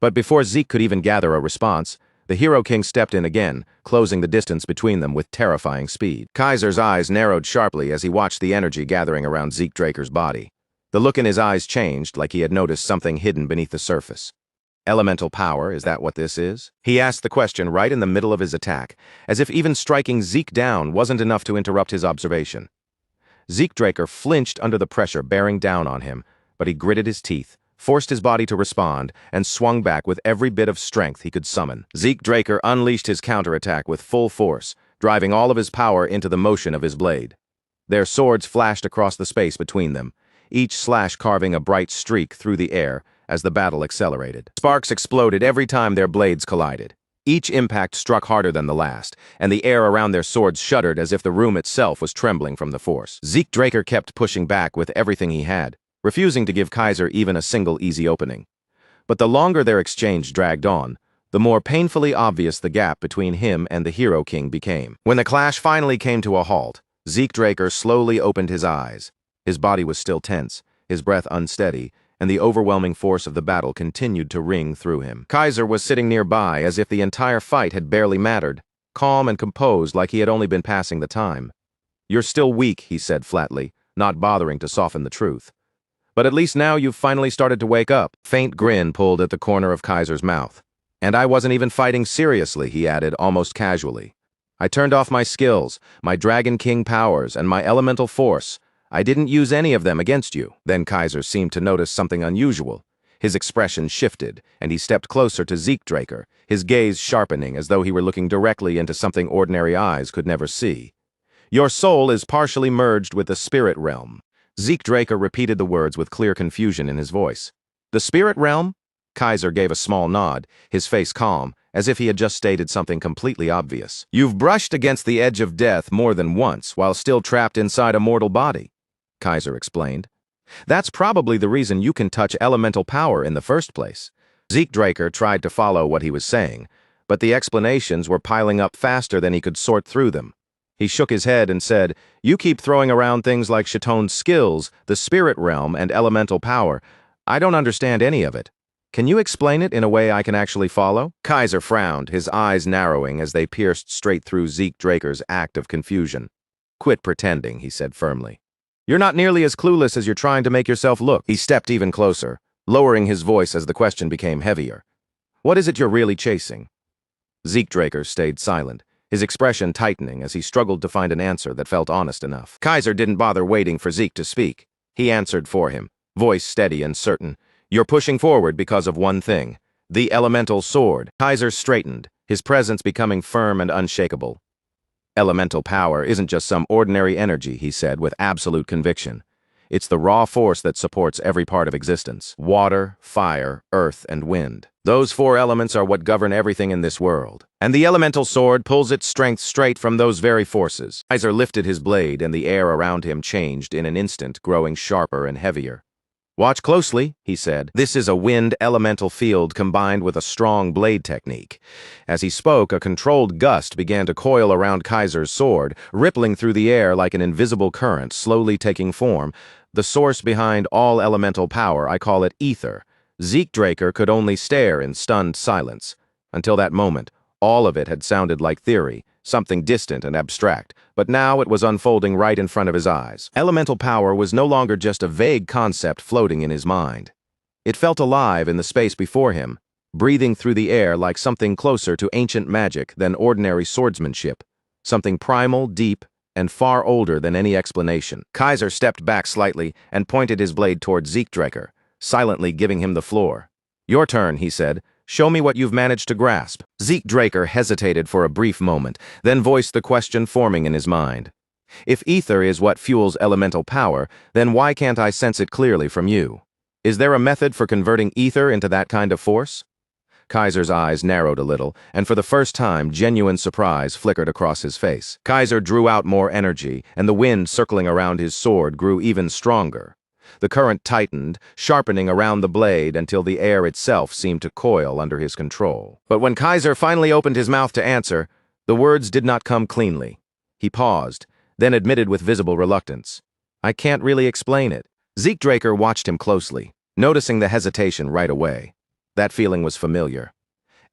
But before Zeke could even gather a response, the Hero King stepped in again, closing the distance between them with terrifying speed. Kaiser's eyes narrowed sharply as he watched the energy gathering around Zeke Draker's body. The look in his eyes changed, like he had noticed something hidden beneath the surface. "Elemental power, is that what this is?" He asked the question right in the middle of his attack, as if even striking Zeke down wasn't enough to interrupt his observation. Zeke Draker flinched under the pressure bearing down on him, but he gritted his teeth, forced his body to respond, and swung back with every bit of strength he could summon. Zeke Draker unleashed his counterattack with full force, driving all of his power into the motion of his blade. Their swords flashed across the space between them, each slash carving a bright streak through the air as the battle accelerated. Sparks exploded every time their blades collided. Each impact struck harder than the last, and the air around their swords shuddered as if the room itself was trembling from the force. Zeke Draker kept pushing back with everything he had, refusing to give Kaiser even a single easy opening. But the longer their exchange dragged on, the more painfully obvious the gap between him and the Hero King became. When the clash finally came to a halt, Zeke Draker slowly opened his eyes. His body was still tense, his breath unsteady, and the overwhelming force of the battle continued to ring through him. Kaiser was sitting nearby as if the entire fight had barely mattered, calm and composed like he had only been passing the time. "You're still weak," he said flatly, not bothering to soften the truth. "But at least now you've finally started to wake up." Faint grin pulled at the corner of Kaiser's mouth. "And I wasn't even fighting seriously," he added almost casually. "I turned off my skills, my Dragon King powers, and my elemental force. I didn't use any of them against you." Then Kaiser seemed to notice something unusual. His expression shifted, and he stepped closer to Zeke Draker, his gaze sharpening as though he were looking directly into something ordinary eyes could never see. "Your soul is partially merged with the spirit realm." Zeke Draker repeated the words with clear confusion in his voice. "The spirit realm?" Kaiser gave a small nod, his face calm, as if he had just stated something completely obvious. You've brushed against the edge of death more than once while still trapped inside a mortal body, Kaiser explained. That's probably the reason you can touch elemental power in the first place. Zeke Draker tried to follow what he was saying, but the explanations were piling up faster than he could sort through them. He shook his head and said, You keep throwing around things like Chaton's skills, the spirit realm, and elemental power. I don't understand any of it. Can you explain it in a way I can actually follow? Kaiser frowned, his eyes narrowing as they pierced straight through Zeke Draker's act of confusion. Quit pretending, he said firmly. You're not nearly as clueless as you're trying to make yourself look. He stepped even closer, lowering his voice as the question became heavier. What is it you're really chasing? Zeke Draker stayed silent, his expression tightening as he struggled to find an answer that felt honest enough. Kaiser didn't bother waiting for Zeke to speak. He answered for him, voice steady and certain. You're pushing forward because of one thing, the elemental sword. Kaiser straightened, his presence becoming firm and unshakable. Elemental power isn't just some ordinary energy, he said with absolute conviction. It's the raw force that supports every part of existence. Water, fire, earth, and wind. Those four elements are what govern everything in this world. And the elemental sword pulls its strength straight from those very forces. Kaiser lifted his blade and the air around him changed in an instant, growing sharper and heavier. Watch closely, he said. This is a wind elemental field combined with a strong blade technique. As he spoke, a controlled gust began to coil around Kaiser's sword, rippling through the air like an invisible current, slowly taking form. The source behind all elemental power, I call it ether. Zeke Draker could only stare in stunned silence. Until that moment, all of it had sounded like theory, something distant and abstract, but now it was unfolding right in front of his eyes. Elemental power was no longer just a vague concept floating in his mind. It felt alive in the space before him, breathing through the air like something closer to ancient magic than ordinary swordsmanship, something primal, deep, and far older than any explanation. Kaiser stepped back slightly and pointed his blade toward Zeke Draker, silently giving him the floor. Your turn, he said. Show me what you've managed to grasp. Zeke Draker hesitated for a brief moment, then voiced the question forming in his mind. If ether is what fuels elemental power, then why can't I sense it clearly from you? Is there a method for converting ether into that kind of force? Kaiser's eyes narrowed a little, and for the first time, genuine surprise flickered across his face. Kaiser drew out more energy, and the wind circling around his sword grew even stronger. The current tightened, sharpening around the blade until the air itself seemed to coil under his control. But when Kaiser finally opened his mouth to answer, the words did not come cleanly. He paused, then admitted with visible reluctance. I can't really explain it. Zeke Draker watched him closely, noticing the hesitation right away. That feeling was familiar.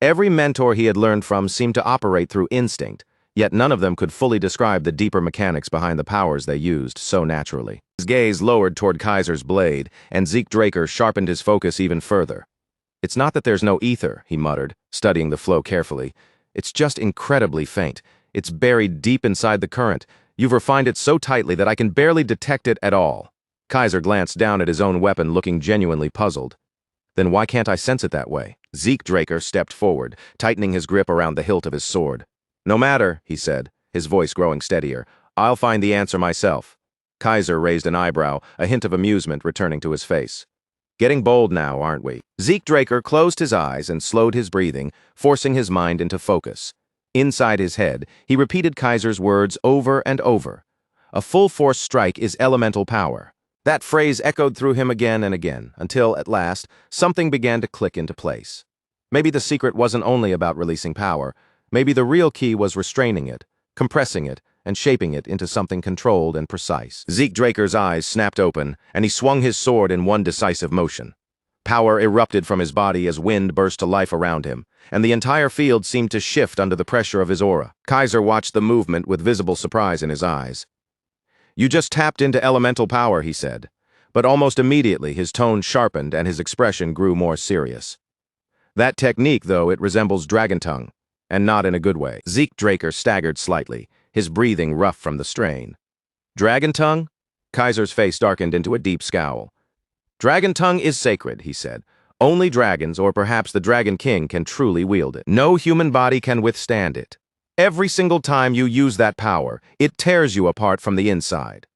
Every mentor he had learned from seemed to operate through instinct, yet none of them could fully describe the deeper mechanics behind the powers they used so naturally. His gaze lowered toward Kaiser's blade, and Zeke Draker sharpened his focus even further. It's not that there's no ether, he muttered, studying the flow carefully. It's just incredibly faint. It's buried deep inside the current. You've refined it so tightly that I can barely detect it at all. Kaiser glanced down at his own weapon, looking genuinely puzzled. Then why can't I sense it that way? Zeke Draker stepped forward, tightening his grip around the hilt of his sword. No matter, he said, his voice growing steadier. I'll find the answer myself. Kaiser raised an eyebrow, a hint of amusement returning to his face. Getting bold now, aren't we? Zeke Draker closed his eyes and slowed his breathing, forcing his mind into focus. Inside his head, he repeated Kaiser's words over and over. A full-force strike is elemental power. That phrase echoed through him again and again, until, at last, something began to click into place. Maybe the secret wasn't only about releasing power. Maybe the real key was restraining it, compressing it, and shaping it into something controlled and precise. Zeke Draker's eyes snapped open, and he swung his sword in one decisive motion. Power erupted from his body as wind burst to life around him, and the entire field seemed to shift under the pressure of his aura. Kaiser watched the movement with visible surprise in his eyes. You just tapped into elemental power, he said. But almost immediately his tone sharpened and his expression grew more serious. That technique, though, it resembles dragon tongue, and not in a good way. Zeke Draker staggered slightly, his breathing rough from the strain. Dragon tongue? Kaiser's face darkened into a deep scowl. Dragon tongue is sacred, he said. Only dragons, or perhaps the Dragon King, can truly wield it. No human body can withstand it. Every single time you use that power, it tears you apart from the inside.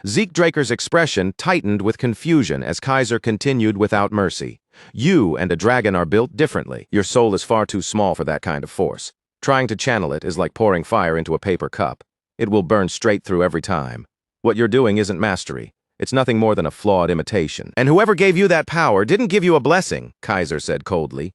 Zeke Draker's expression tightened with confusion as Kaiser continued without mercy. You and a dragon are built differently. Your soul is far too small for that kind of force. Trying to channel it is like pouring fire into a paper cup. It will burn straight through every time. What you're doing isn't mastery. It's nothing more than a flawed imitation. And whoever gave you that power didn't give you a blessing, Kaiser said coldly.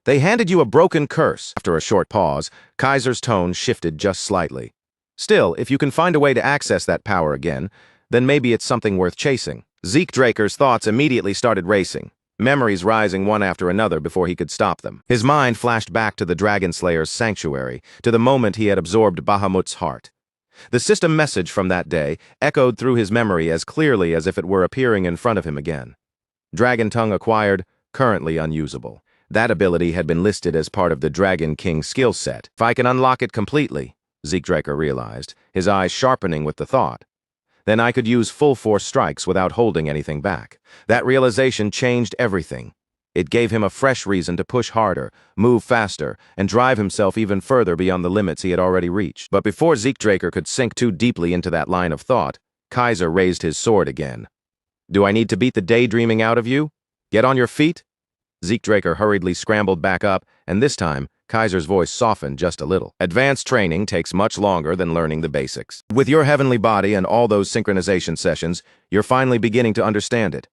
They handed you a broken curse. After a short pause, Kaiser's tone shifted just slightly. Still, if you can find a way to access that power again, then maybe it's something worth chasing. Zeke Draker's thoughts immediately started racing, memories rising one after another before he could stop them. His mind flashed back to the Dragon Slayer's sanctuary, to the moment he had absorbed Bahamut's heart. The system message from that day echoed through his memory as clearly as if it were appearing in front of him again. Dragon Tongue acquired, currently unusable. That ability had been listed as part of the Dragon King skill set. If I can unlock it completely, Zeke Draker realized, his eyes sharpening with the thought, then I could use full force strikes without holding anything back. That realization changed everything. It gave him a fresh reason to push harder, move faster, and drive himself even further beyond the limits he had already reached. But before Zeke Draker could sink too deeply into that line of thought, Kaiser raised his sword again. Do I need to beat the daydreaming out of you? Get on your feet? Zeke Draker hurriedly scrambled back up, and this time, Kaiser's voice softened just a little. Advanced training takes much longer than learning the basics. With your heavenly body and all those synchronization sessions, you're finally beginning to understand it.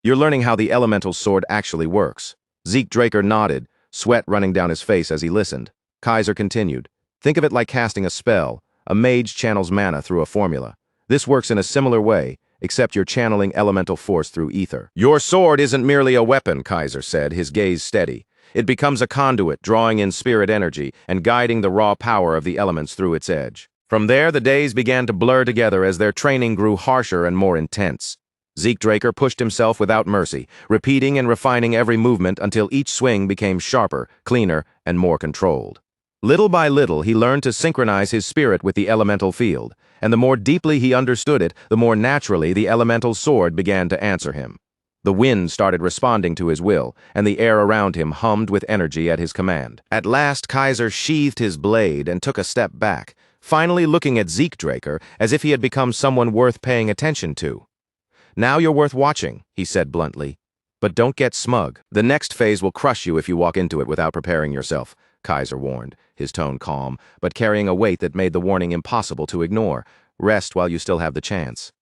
You're learning how the elemental sword actually works. Zeke Draker nodded, sweat running down his face as he listened. Kaiser continued. Think of it like casting a spell. A mage channels mana through a formula. This works in a similar way, except you're channeling elemental force through ether. Your sword isn't merely a weapon, Kaiser said, his gaze steady. It becomes a conduit, drawing in spirit energy and guiding the raw power of the elements through its edge. From there, the days began to blur together as their training grew harsher and more intense. Zeke Draker pushed himself without mercy, repeating and refining every movement until each swing became sharper, cleaner, and more controlled. Little by little, he learned to synchronize his spirit with the elemental field, and the more deeply he understood it, the more naturally the elemental sword began to answer him. The wind started responding to his will, and the air around him hummed with energy at his command. At last, Kaiser sheathed his blade and took a step back, finally looking at Zeke Draker as if he had become someone worth paying attention to. Now you're worth watching, he said bluntly. But don't get smug. The next phase will crush you if you walk into it without preparing yourself, Kaiser warned, his tone calm, but carrying a weight that made the warning impossible to ignore. Rest while you still have the chance.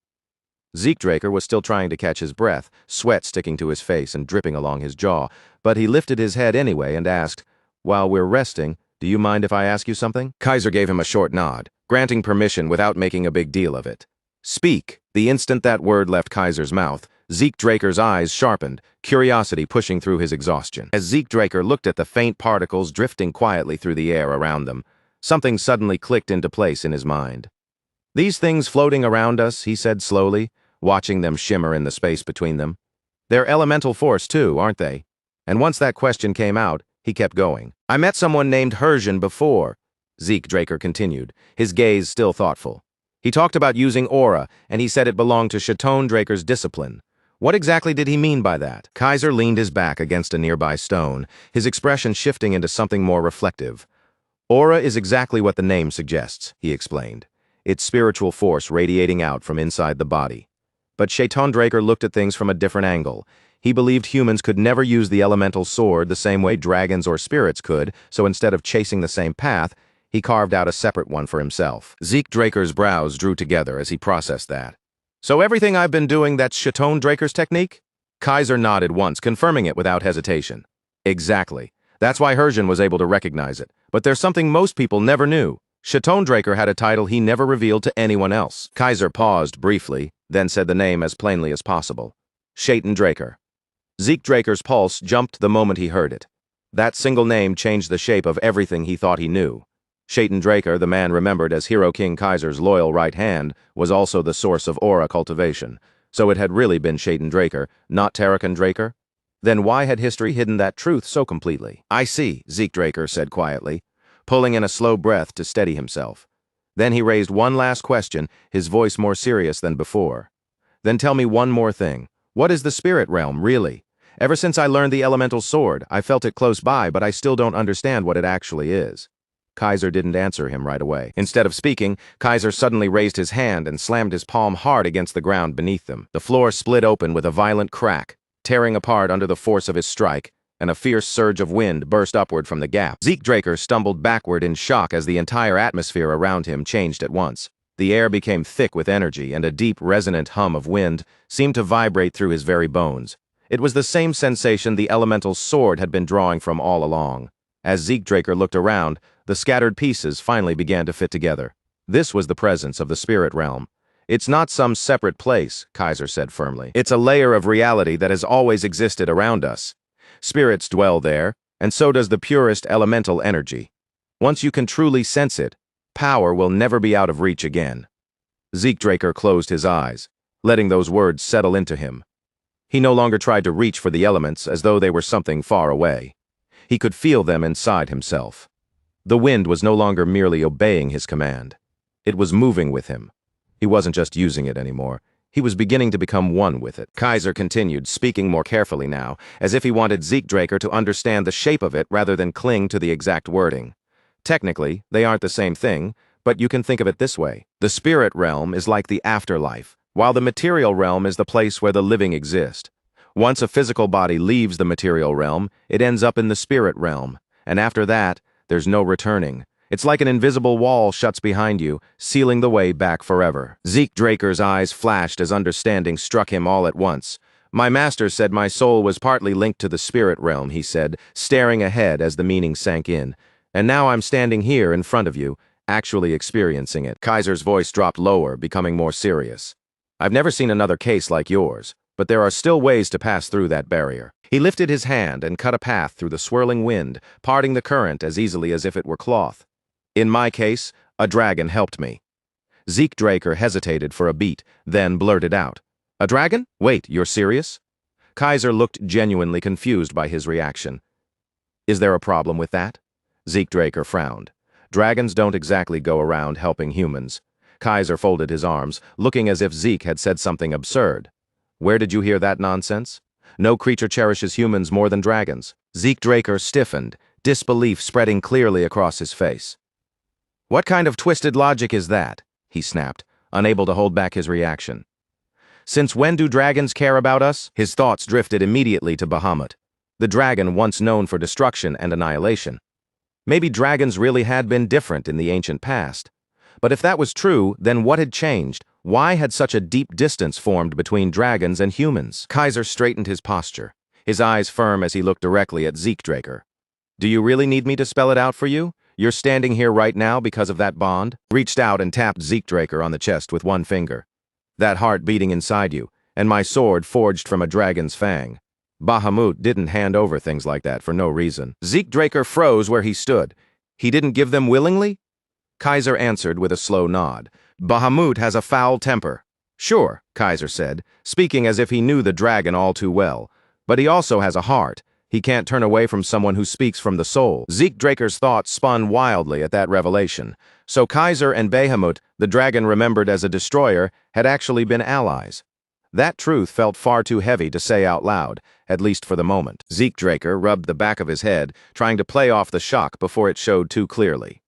Zeke Draker was still trying to catch his breath, sweat sticking to his face and dripping along his jaw, but he lifted his head anyway and asked, "While we're resting, do you mind if I ask you something?" Kaiser gave him a short nod, granting permission without making a big deal of it. Speak. The instant that word left Kaiser's mouth, Zeke Draker's eyes sharpened, curiosity pushing through his exhaustion. As Zeke Draker looked at the faint particles drifting quietly through the air around them, something suddenly clicked into place in his mind. These things floating around us, he said slowly, watching them shimmer in the space between them. They're elemental force too, aren't they? And once that question came out, he kept going. I met someone named Hersian before, Zeke Draker continued, his gaze still thoughtful. He talked about using aura, and he said it belonged to Chatone Draker's discipline. What exactly did he mean by that? Kaiser leaned his back against a nearby stone, his expression shifting into something more reflective. Aura is exactly what the name suggests, he explained. It's spiritual force radiating out from inside the body. But Chatone Draker looked at things from a different angle. He believed humans could never use the elemental sword the same way dragons or spirits could, so instead of chasing the same path, he carved out a separate one for himself. Zeke Draker's brows drew together as he processed that. So everything I've been doing, that's Chatone Draker's technique? Kaiser nodded once, confirming it without hesitation. Exactly. That's why Hersian was able to recognize it. But there's something most people never knew. Chatone Draker had a title he never revealed to anyone else. Kaiser paused briefly, then said the name as plainly as possible. Chatone Draker. Zeke Draker's pulse jumped the moment he heard it. That single name changed the shape of everything he thought he knew. Chatone Draker, the man remembered as Hero King Kaiser's loyal right hand, was also the source of aura cultivation. So it had really been Chatone Draker, not Tarakan Draker? Then why had history hidden that truth so completely? I see, Zeke Draker said quietly, pulling in a slow breath to steady himself. Then he raised one last question, his voice more serious than before. Then tell me one more thing. What is the spirit realm, really? Ever since I learned the elemental sword, I felt it close by, but I still don't understand what it actually is. Kaiser didn't answer him right away. Instead of speaking, Kaiser suddenly raised his hand and slammed his palm hard against the ground beneath them. The floor split open with a violent crack. tearing apart under the force of his strike, and a fierce surge of wind burst upward from the gap. Zeke Draker stumbled backward in shock as the entire atmosphere around him changed at once. The air became thick with energy, and a deep, resonant hum of wind seemed to vibrate through his very bones. It was the same sensation the elemental's sword had been drawing from all along. As Zeke Draker looked around, the scattered pieces finally began to fit together. This was the presence of the spirit realm. It's not some separate place, Kaiser said firmly. It's a layer of reality that has always existed around us. Spirits dwell there, and so does the purest elemental energy. Once you can truly sense it, power will never be out of reach again. Zeke Draker closed his eyes, letting those words settle into him. He no longer tried to reach for the elements as though they were something far away. He could feel them inside himself. The wind was no longer merely obeying his command. It was moving with him. He wasn't just using it anymore. He was beginning to become one with it. Kaiser continued, speaking more carefully now, as if he wanted Zeke Draker to understand the shape of it rather than cling to the exact wording. Technically, they aren't the same thing, but you can think of it this way. The spirit realm is like the afterlife, while the material realm is the place where the living exist. Once a physical body leaves the material realm, it ends up in the spirit realm, and after that, there's no returning. It's like an invisible wall shuts behind you, sealing the way back forever. Zeke Draker's eyes flashed as understanding struck him all at once. My master said my soul was partly linked to the spirit realm, he said, staring ahead as the meaning sank in. And now I'm standing here in front of you, actually experiencing it. Kaiser's voice dropped lower, becoming more serious. I've never seen another case like yours, but there are still ways to pass through that barrier. He lifted his hand and cut a path through the swirling wind, parting the current as easily as if it were cloth. In my case, a dragon helped me. Zeke Draker hesitated for a beat, then blurted out. A dragon? Wait, you're serious? Kaiser looked genuinely confused by his reaction. Is there a problem with that? Zeke Draker frowned. Dragons don't exactly go around helping humans. Kaiser folded his arms, looking as if Zeke had said something absurd. Where did you hear that nonsense? No creature cherishes humans more than dragons. Zeke Draker stiffened, disbelief spreading clearly across his face. What kind of twisted logic is that? He snapped, unable to hold back his reaction. Since when do dragons care about us? His thoughts drifted immediately to Bahamut, the dragon once known for destruction and annihilation. Maybe dragons really had been different in the ancient past. But if that was true, then what had changed? Why had such a deep distance formed between dragons and humans? Kaiser straightened his posture, his eyes firm as he looked directly at Zeke Draker. Do you really need me to spell it out for you? You're standing here right now because of that bond? Reached out and tapped Zeke Draker on the chest with one finger. That heart beating inside you, and my sword forged from a dragon's fang. Bahamut didn't hand over things like that for no reason. Zeke Draker froze where he stood. He didn't give them willingly? Kaiser answered with a slow nod. Bahamut has a foul temper. Sure, Kaiser said, speaking as if he knew the dragon all too well. But he also has a heart. He can't turn away from someone who speaks from the soul. Zeke Draker's thoughts spun wildly at that revelation. So Kaiser and Bahamut, the dragon remembered as a destroyer, had actually been allies. That truth felt far too heavy to say out loud, at least for the moment. Zeke Draker rubbed the back of his head, trying to play off the shock before it showed too clearly.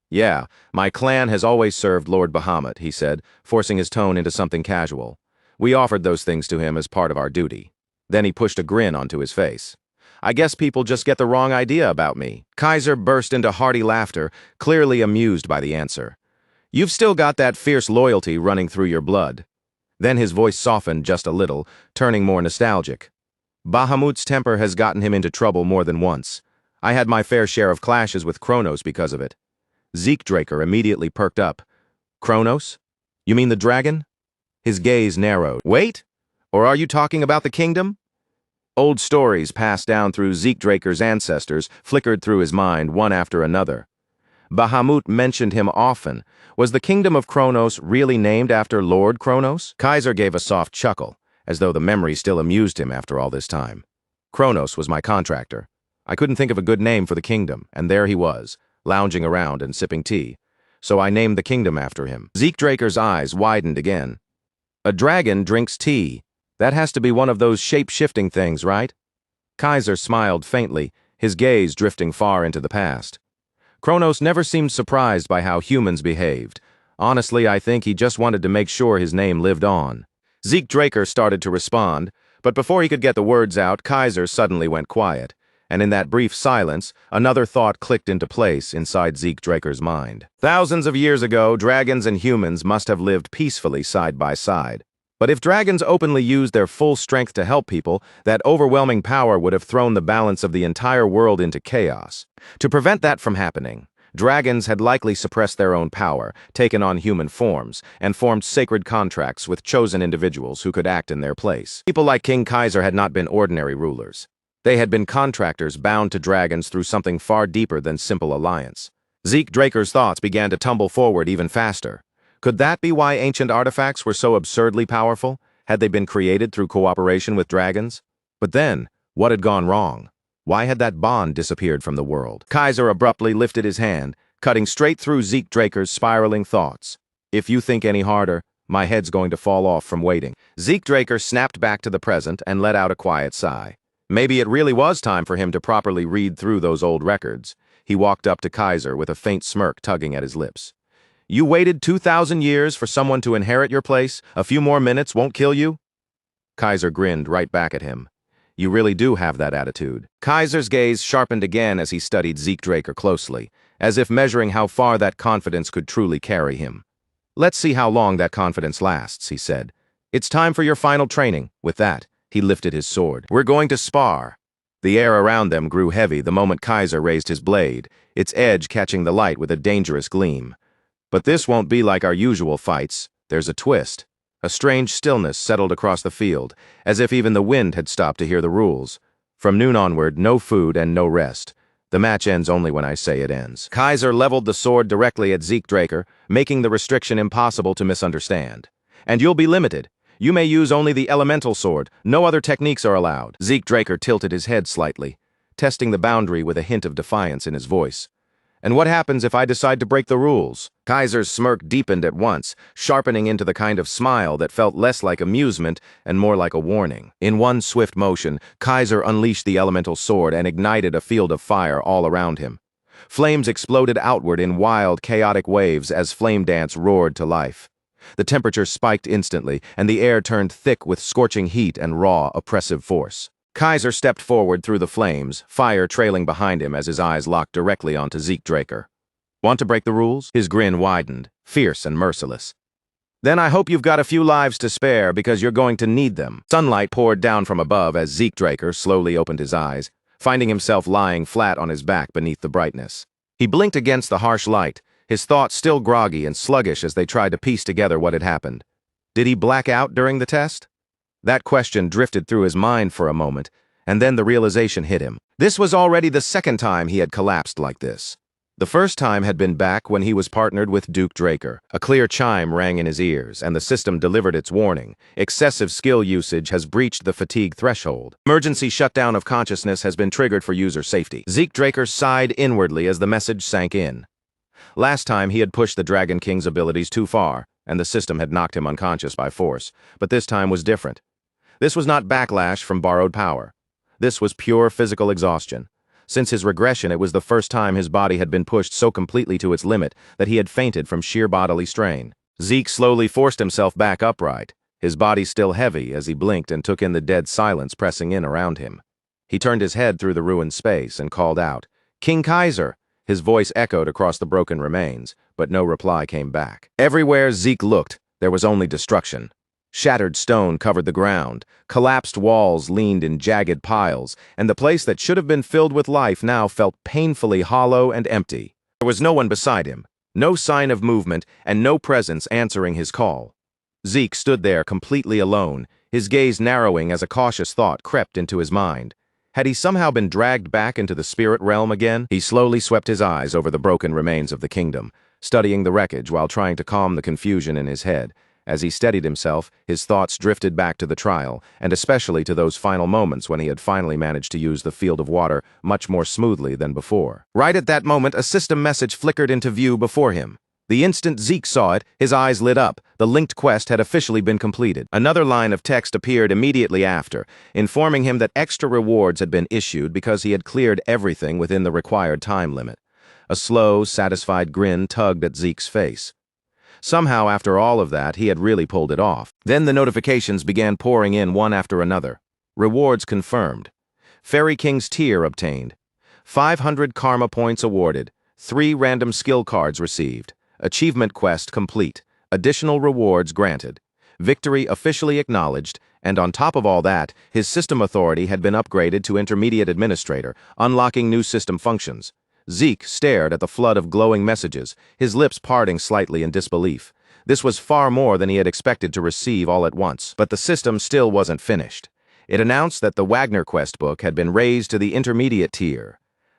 Yeah, my clan has always served Lord Bahamut, he said, forcing his tone into something casual. We offered those things to him as part of our duty. Then he pushed a grin onto his face. I guess people just get the wrong idea about me. Kaiser burst into hearty laughter, clearly amused by the answer. You've still got that fierce loyalty running through your blood. Then his voice softened just a little, turning more nostalgic. Bahamut's temper has gotten him into trouble more than once. I had my fair share of clashes with Kronos because of it. Zeke Draker immediately perked up. Kronos? You mean the dragon? His gaze narrowed. Wait? Or are you talking about the kingdom? Old stories passed down through Zeke Draker's ancestors flickered through his mind one after another. Bahamut mentioned him often. Was the kingdom of Kronos really named after Lord Kronos? Kaiser gave a soft chuckle, as though the memory still amused him after all this time. Kronos was my contractor. I couldn't think of a good name for the kingdom, and there he was, lounging around and sipping tea. So I named the kingdom after him. Zeke Draker's eyes widened again. A dragon drinks tea. That has to be one of those shape-shifting things, right? Kaiser smiled faintly, his gaze drifting far into the past. Kronos never seemed surprised by how humans behaved. Honestly, I think he just wanted to make sure his name lived on. Zeke Draker started to respond, But before he could get the words out, Kaiser suddenly went quiet, and in that brief silence, another thought clicked into place inside Zeke Draker's mind. Thousands of years ago, dragons and humans must have lived peacefully side by side. But if dragons openly used their full strength to help people, that overwhelming power would have thrown the balance of the entire world into chaos. To prevent that from happening, dragons had likely suppressed their own power, taken on human forms, and formed sacred contracts with chosen individuals who could act in their place. People like King Kaiser had not been ordinary rulers. They had been contractors bound to dragons through something far deeper than simple alliance. Zeke Draker's thoughts began to tumble forward even faster. Could that be why ancient artifacts were so absurdly powerful? Had they been created through cooperation with dragons? But then, what had gone wrong? Why had that bond disappeared from the world? Kaiser abruptly lifted his hand, cutting straight through Zeke Draker's spiraling thoughts. If you think any harder, my head's going to fall off from waiting. Zeke Draker snapped back to the present and let out a quiet sigh. Maybe it really was time for him to properly read through those old records. He walked up to Kaiser with a faint smirk tugging at his lips. You waited 2,000 years for someone to inherit your place? A few more minutes won't kill you? Kaiser grinned right back at him. You really do have that attitude. Kaiser's gaze sharpened again as he studied Zeke Draker closely, as if measuring how far that confidence could truly carry him. Let's see how long that confidence lasts, he said. It's time for your final training. With that, he lifted his sword. We're going to spar. The air around them grew heavy the moment Kaiser raised his blade, its edge catching the light with a dangerous gleam. But this won't be like our usual fights. There's a twist. A strange stillness settled across the field, as if even the wind had stopped to hear the rules. From noon onward, no food and no rest. The match ends only when I say it ends. Kaiser leveled the sword directly at Zeke Draker, making the restriction impossible to misunderstand. And you'll be limited. You may use only the elemental sword. No other techniques are allowed. Zeke Draker tilted his head slightly, testing the boundary with a hint of defiance in his voice. And what happens if I decide to break the rules? Kaiser's smirk deepened at once, sharpening into the kind of smile that felt less like amusement and more like a warning. In one swift motion, Kaiser unleashed the elemental sword and ignited a field of fire all around him. Flames exploded outward in wild, chaotic waves as flame dance roared to life. The temperature spiked instantly, and the air turned thick with scorching heat and raw, oppressive force. Kaiser stepped forward through the flames, fire trailing behind him as his eyes locked directly onto Zeke Draker. Want to break the rules? His grin widened, fierce and merciless. Then I hope you've got a few lives to spare because you're going to need them. Sunlight poured down from above as Zeke Draker slowly opened his eyes, finding himself lying flat on his back beneath the brightness. He blinked against the harsh light, his thoughts still groggy and sluggish as they tried to piece together what had happened. Did he black out during the test? That question drifted through his mind for a moment, and then the realization hit him. This was already the second time he had collapsed like this. The first time had been back when he was partnered with Duke Draker. A clear chime rang in his ears, and the system delivered its warning. Excessive skill usage has breached the fatigue threshold. Emergency shutdown of consciousness has been triggered for user safety. Zeke Draker sighed inwardly as the message sank in. Last time he had pushed the Dragon King's abilities too far, and the system had knocked him unconscious by force. But this time was different. This was not backlash from borrowed power. This was pure physical exhaustion. Since his regression, it was the first time his body had been pushed so completely to its limit that he had fainted from sheer bodily strain. Zeke slowly forced himself back upright, his body still heavy as he blinked and took in the dead silence pressing in around him. He turned his head through the ruined space and called out, "King Kaiser!" His voice echoed across the broken remains, but no reply came back. Everywhere Zeke looked, there was only destruction. Shattered stone covered the ground, collapsed walls leaned in jagged piles, and the place that should have been filled with life now felt painfully hollow and empty. There was no one beside him, no sign of movement, and no presence answering his call. Zeke stood there completely alone, his gaze narrowing as a cautious thought crept into his mind. Had he somehow been dragged back into the spirit realm again? He slowly swept his eyes over the broken remains of the kingdom, studying the wreckage while trying to calm the confusion in his head. As he steadied himself, his thoughts drifted back to the trial, and especially to those final moments when he had finally managed to use the field of water much more smoothly than before. Right at that moment, a system message flickered into view before him. The instant Zeke saw it, his eyes lit up. The linked quest had officially been completed. Another line of text appeared immediately after, informing him that extra rewards had been issued because he had cleared everything within the required time limit. A slow, satisfied grin tugged at Zeke's face. Somehow, after all of that, he had really pulled it off. Then the notifications began pouring in one after another. Rewards confirmed. Fairy King's tier obtained. 500 karma points awarded. 3 random skill cards received. Achievement quest complete. Additional rewards granted. Victory officially acknowledged, and on top of all that, his system authority had been upgraded to Intermediate Administrator, unlocking new system functions. Zeke stared at the flood of glowing messages, his lips parting slightly in disbelief. This was far more than he had expected to receive all at once, but the system still wasn't finished. It announced that the Wagner quest book had been raised to the intermediate tier.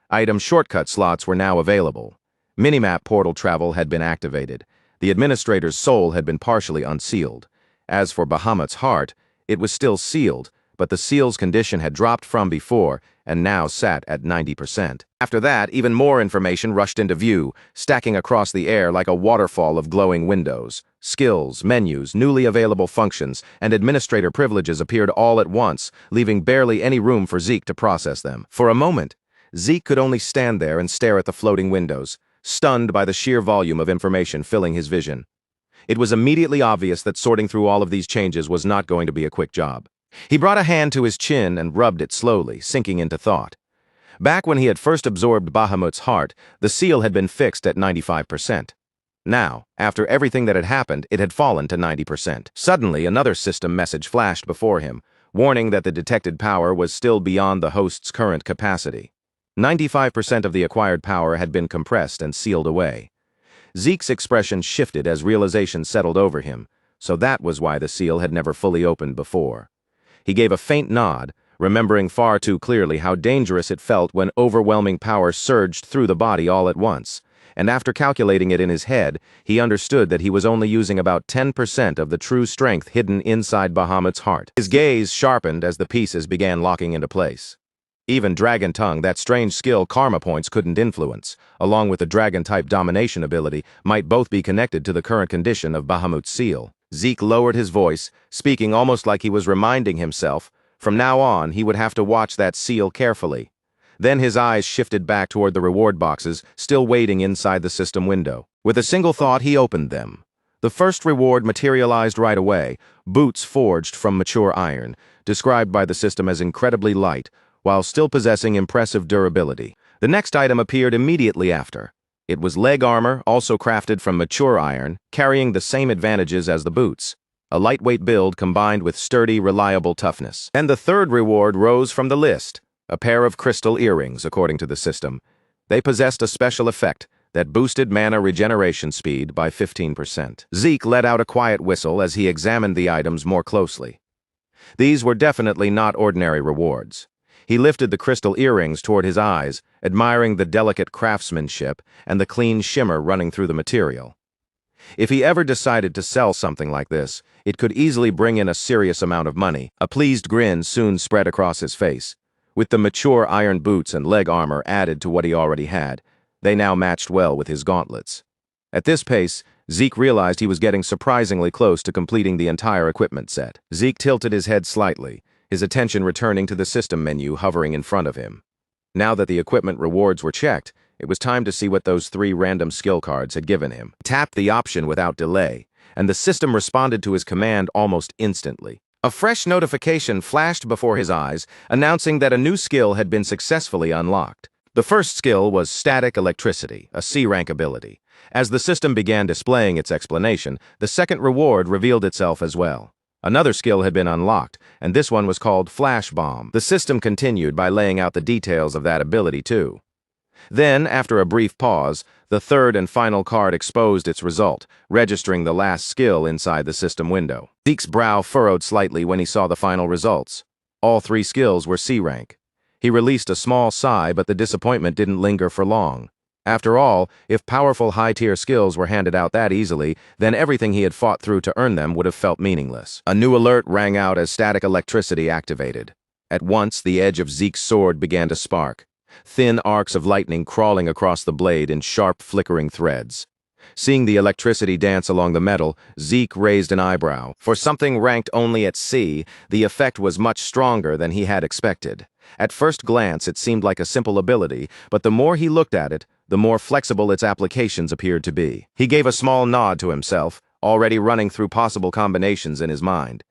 Item shortcut slots were now available. Minimap portal travel had been activated. The administrator's soul had been partially unsealed. As for Bahamut's heart, it was still sealed, but the seal's condition had dropped from before and now sat at 90%. After that, even more information rushed into view, stacking across the air like a waterfall of glowing windows. Skills, menus, newly available functions, and administrator privileges appeared all at once, leaving barely any room for Zeke to process them. For a moment, Zeke could only stand there and stare at the floating windows, stunned by the sheer volume of information filling his vision. It was immediately obvious that sorting through all of these changes was not going to be a quick job. He brought a hand to his chin and rubbed it slowly, sinking into thought. Back when he had first absorbed Bahamut's heart, the seal had been fixed at 95%. Now, after everything that had happened, it had fallen to 90%. Suddenly, another system message flashed before him, warning that the detected power was still beyond the host's current capacity. 95% of the acquired power had been compressed and sealed away. Zeke's expression shifted as realization settled over him, so that was why the seal had never fully opened before. He gave a faint nod, remembering far too clearly how dangerous it felt when overwhelming power surged through the body all at once, and after calculating it in his head, he understood that he was only using about 10% of the true strength hidden inside Bahamut's heart. His gaze sharpened as the pieces began locking into place. Even Dragon Tongue, that strange skill karma points couldn't influence, along with the Dragon-type domination ability, might both be connected to the current condition of Bahamut's seal. Zeke lowered his voice, speaking almost like he was reminding himself, from now on he would have to watch that seal carefully. Then his eyes shifted back toward the reward boxes, still waiting inside the system window. With a single thought, he opened them. The first reward materialized right away, boots forged from mature iron, described by the system as incredibly light, while still possessing impressive durability. The next item appeared immediately after. It was leg armor, also crafted from mature iron, carrying the same advantages as the boots. A lightweight build combined with sturdy, reliable toughness. And the third reward rose from the list, a pair of crystal earrings, according to the system. They possessed a special effect that boosted mana regeneration speed by 15%. Zeke let out a quiet whistle as he examined the items more closely. These were definitely not ordinary rewards. He lifted the crystal earrings toward his eyes, admiring the delicate craftsmanship and the clean shimmer running through the material. If he ever decided to sell something like this, it could easily bring in a serious amount of money. A pleased grin soon spread across his face. With the mature iron boots and leg armor added to what he already had, they now matched well with his gauntlets. At this pace, Zeke realized he was getting surprisingly close to completing the entire equipment set. Zeke tilted his head slightly, his attention returning to the system menu hovering in front of him. Now that the equipment rewards were checked, it was time to see what those 3 random skill cards had given him. He tapped the option without delay, and the system responded to his command almost instantly. A fresh notification flashed before his eyes, announcing that a new skill had been successfully unlocked. The first skill was Static Electricity, a C-rank ability. As the system began displaying its explanation, the second reward revealed itself as well. Another skill had been unlocked, and this one was called Flash Bomb. The system continued by laying out the details of that ability too. Then, after a brief pause, the third and final card exposed its result, registering the last skill inside the system window. Zeke's brow furrowed slightly when he saw the final results. All 3 skills were C-rank. He released a small sigh, but the disappointment didn't linger for long. After all, if powerful high-tier skills were handed out that easily, then everything he had fought through to earn them would have felt meaningless. A new alert rang out as static electricity activated. At once, the edge of Zeke's sword began to spark, thin arcs of lightning crawling across the blade in sharp, flickering threads. Seeing the electricity dance along the metal, Zeke raised an eyebrow. For something ranked only at C, the effect was much stronger than he had expected. At first glance, it seemed like a simple ability, but the more he looked at it, the more flexible its applications appeared to be. He gave a small nod to himself, already running through possible combinations in his mind.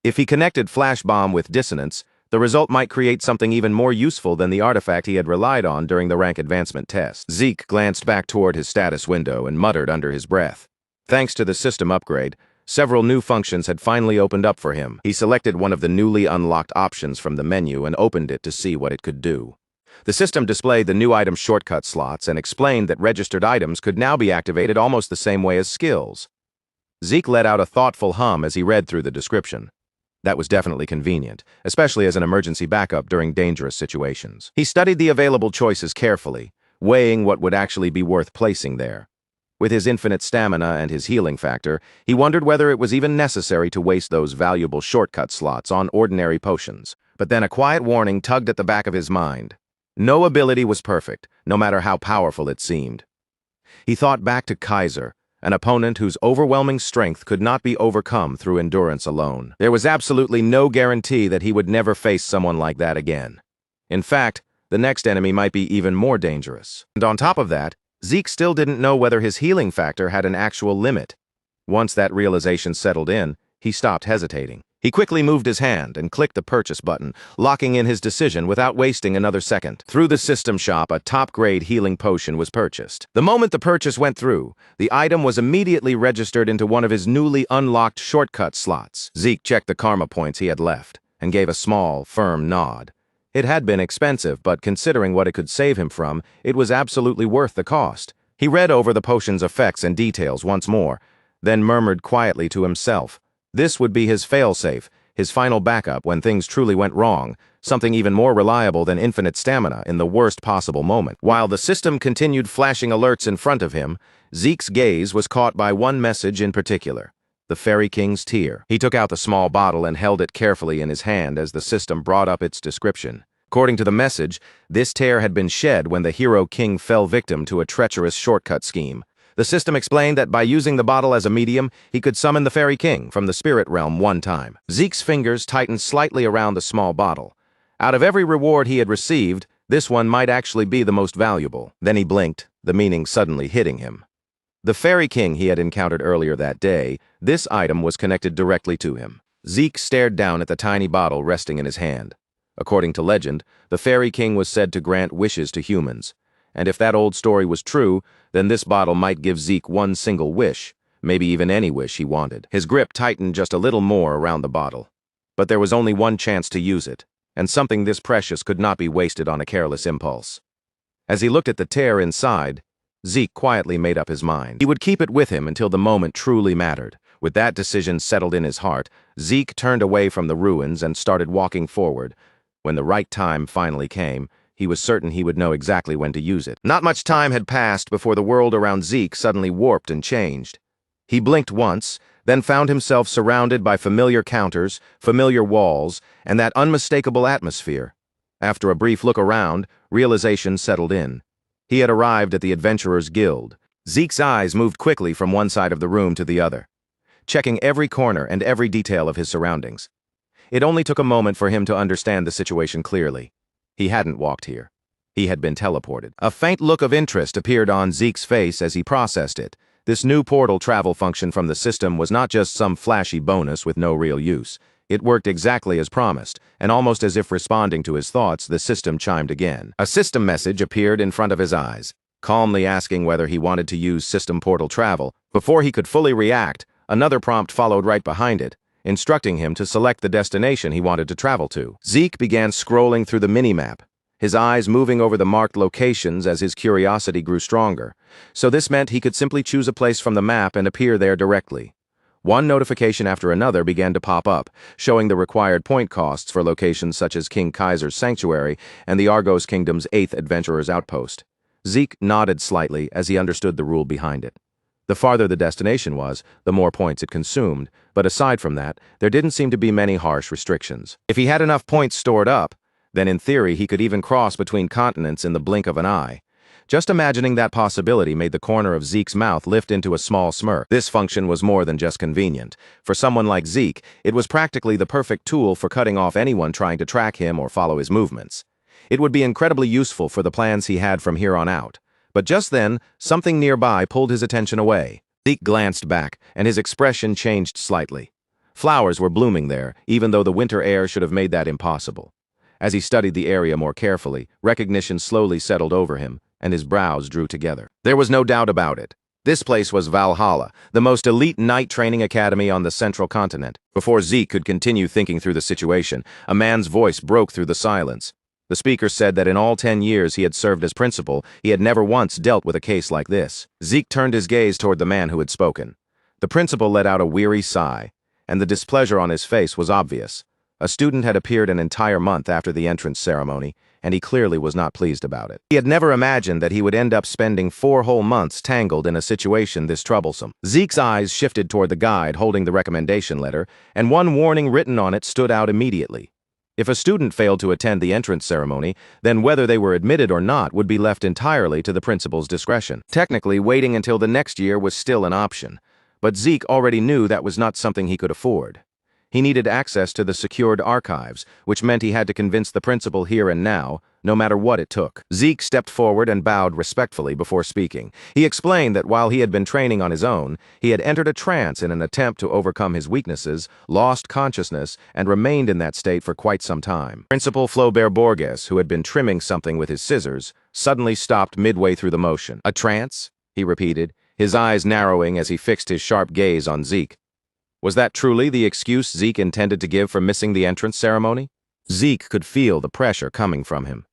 If he connected Flash Bomb with Dissonance, The result might create something even more useful than the artifact he had relied on during the rank advancement test. Zeke glanced back toward his status window and muttered under his breath. Thanks to the system upgrade, several new functions had finally opened up for him. He selected one of the newly unlocked options from the menu and opened it to see what it could do. The system displayed the new item shortcut slots and explained that registered items could now be activated almost the same way as skills. Zeke let out a thoughtful hum as he read through the description. That was definitely convenient, especially as an emergency backup during dangerous situations. He studied the available choices carefully, weighing what would actually be worth placing there. With his infinite stamina and his healing factor, he wondered whether it was even necessary to waste those valuable shortcut slots on ordinary potions. But then a quiet warning tugged at the back of his mind. No ability was perfect, no matter how powerful it seemed. He thought back to Kaiser, an opponent whose overwhelming strength could not be overcome through endurance alone. There was absolutely no guarantee that he would never face someone like that again. In fact, the next enemy might be even more dangerous. And on top of that, Zeke still didn't know whether his healing factor had an actual limit. Once that realization settled in, he stopped hesitating. He quickly moved his hand and clicked the purchase button, locking in his decision without wasting another second. Through the system shop, a top-grade healing potion was purchased. The moment the purchase went through, the item was immediately registered into one of his newly unlocked shortcut slots. Zeke checked the karma points he had left and gave a small, firm nod. It had been expensive, but considering what it could save him from, it was absolutely worth the cost. He read over the potion's effects and details once more, then murmured quietly to himself. This would be his failsafe, his final backup when things truly went wrong, something even more reliable than infinite stamina in the worst possible moment. While the system continued flashing alerts in front of him, Zeke's gaze was caught by one message in particular: the Fairy King's tear. He took out the small bottle and held it carefully in his hand as the system brought up its description. According to the message, this tear had been shed when the hero king fell victim to a treacherous shortcut scheme. The system explained that by using the bottle as a medium, he could summon the Fairy King from the spirit realm one time. Zeke's fingers tightened slightly around the small bottle. Out of every reward he had received, this one might actually be the most valuable. Then he blinked, the meaning suddenly hitting him. The Fairy King he had encountered earlier that day, this item was connected directly to him. Zeke stared down at the tiny bottle resting in his hand. According to legend, the Fairy King was said to grant wishes to humans. And if that old story was true, then this bottle might give Zeke one single wish, maybe even any wish he wanted. His grip tightened just a little more around the bottle. But there was only one chance to use it, and something this precious could not be wasted on a careless impulse. As he looked at the tear inside, Zeke quietly made up his mind. He would keep it with him until the moment truly mattered. With that decision settled in his heart, Zeke turned away from the ruins and started walking forward. When the right time finally came, he was certain he would know exactly when to use it. Not much time had passed before the world around Zeke suddenly warped and changed. He blinked once, then found himself surrounded by familiar counters, familiar walls, and that unmistakable atmosphere. After a brief look around, realization settled in. He had arrived at the Adventurers Guild. Zeke's eyes moved quickly from one side of the room to the other, checking every corner and every detail of his surroundings. It only took a moment for him to understand the situation clearly. He hadn't walked here. He had been teleported. A faint look of interest appeared on Zeke's face as he processed it. This new portal travel function from the system was not just some flashy bonus with no real use. It worked exactly as promised, and almost as if responding to his thoughts, the system chimed again. A system message appeared in front of his eyes, calmly asking whether he wanted to use system portal travel. Before he could fully react, another prompt followed right behind it, instructing him to select the destination he wanted to travel to. Zeke began scrolling through the minimap, his eyes moving over the marked locations as his curiosity grew stronger. So this meant he could simply choose a place from the map and appear there directly. One notification after another began to pop up, showing the required point costs for locations such as King Kaiser's Sanctuary and the Argos Kingdom's 8th Adventurer's Outpost. Zeke nodded slightly as he understood the rule behind it. The farther the destination was, the more points it consumed, but aside from that, there didn't seem to be many harsh restrictions. If he had enough points stored up, then in theory he could even cross between continents in the blink of an eye. Just imagining that possibility made the corner of Zeke's mouth lift into a small smirk. This function was more than just convenient. For someone like Zeke, it was practically the perfect tool for cutting off anyone trying to track him or follow his movements. It would be incredibly useful for the plans he had from here on out. But just then, something nearby pulled his attention away. Zeke glanced back, and his expression changed slightly. Flowers were blooming there, even though the winter air should have made that impossible. As he studied the area more carefully, recognition slowly settled over him, and his brows drew together. There was no doubt about it. This place was Valhalla, the most elite night training academy on the central continent. Before Zeke could continue thinking through the situation, a man's voice broke through the silence. The speaker said that in all 10 years he had served as principal, he had never once dealt with a case like this. Zeke turned his gaze toward the man who had spoken. The principal let out a weary sigh, and the displeasure on his face was obvious. A student had appeared an entire month after the entrance ceremony, and he clearly was not pleased about it. He had never imagined that he would end up spending 4 whole months tangled in a situation this troublesome. Zeke's eyes shifted toward the guide holding the recommendation letter, and one warning written on it stood out immediately. If a student failed to attend the entrance ceremony, then whether they were admitted or not would be left entirely to the principal's discretion. Technically, waiting until the next year was still an option, but Zeke already knew that was not something he could afford. He needed access to the secured archives, which meant he had to convince the principal here and now, no matter what it took. Zeke stepped forward and bowed respectfully before speaking. He explained that while he had been training on his own, he had entered a trance in an attempt to overcome his weaknesses, lost consciousness, and remained in that state for quite some time. Principal Flaubert Borges, who had been trimming something with his scissors, suddenly stopped midway through the motion. "A trance?" he repeated, his eyes narrowing as he fixed his sharp gaze on Zeke. Was that truly the excuse Zeke intended to give for missing the entrance ceremony? Zeke could feel the pressure coming from him.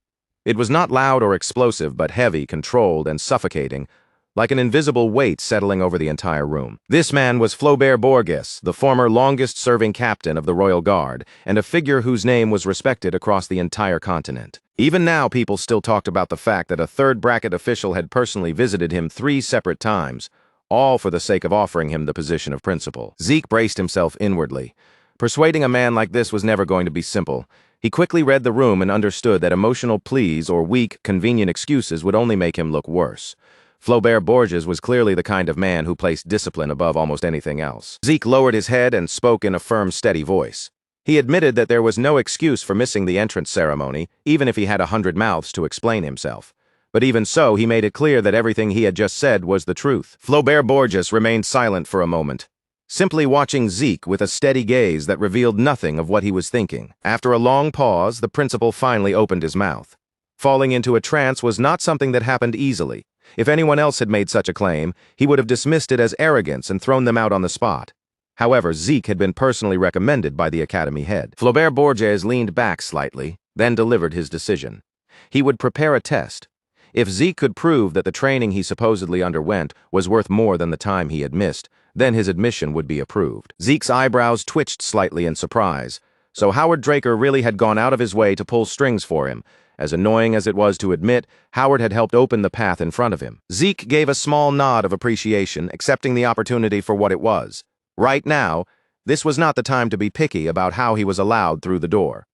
It was not loud or explosive, but heavy, controlled, and suffocating, like an invisible weight settling over the entire room. This man was Flaubert Borges, the former longest-serving captain of the Royal Guard, and a figure whose name was respected across the entire continent. Even now, people still talked about the fact that a third-bracket official had personally visited him 3 separate times, all for the sake of offering him the position of principal. Zeke braced himself inwardly. Persuading a man like this was never going to be simple. He quickly read the room and understood that emotional pleas or weak, convenient excuses would only make him look worse. Flaubert Borges was clearly the kind of man who placed discipline above almost anything else. Zeke lowered his head and spoke in a firm, steady voice. He admitted that there was no excuse for missing the entrance ceremony, even if he had 100 mouths to explain himself. But even so, he made it clear that everything he had just said was the truth. Flaubert Borges remained silent for a moment, simply watching Zeke with a steady gaze that revealed nothing of what he was thinking. After a long pause, the principal finally opened his mouth. Falling into a trance was not something that happened easily. If anyone else had made such a claim, he would have dismissed it as arrogance and thrown them out on the spot. However, Zeke had been personally recommended by the academy head. Flaubert Borges leaned back slightly, then delivered his decision. He would prepare a test. If Zeke could prove that the training he supposedly underwent was worth more than the time he had missed, then his admission would be approved. Zeke's eyebrows twitched slightly in surprise. So Howard Draker really had gone out of his way to pull strings for him. As annoying as it was to admit, Howard had helped open the path in front of him. Zeke gave a small nod of appreciation, accepting the opportunity for what it was. Right now, this was not the time to be picky about how he was allowed through the door.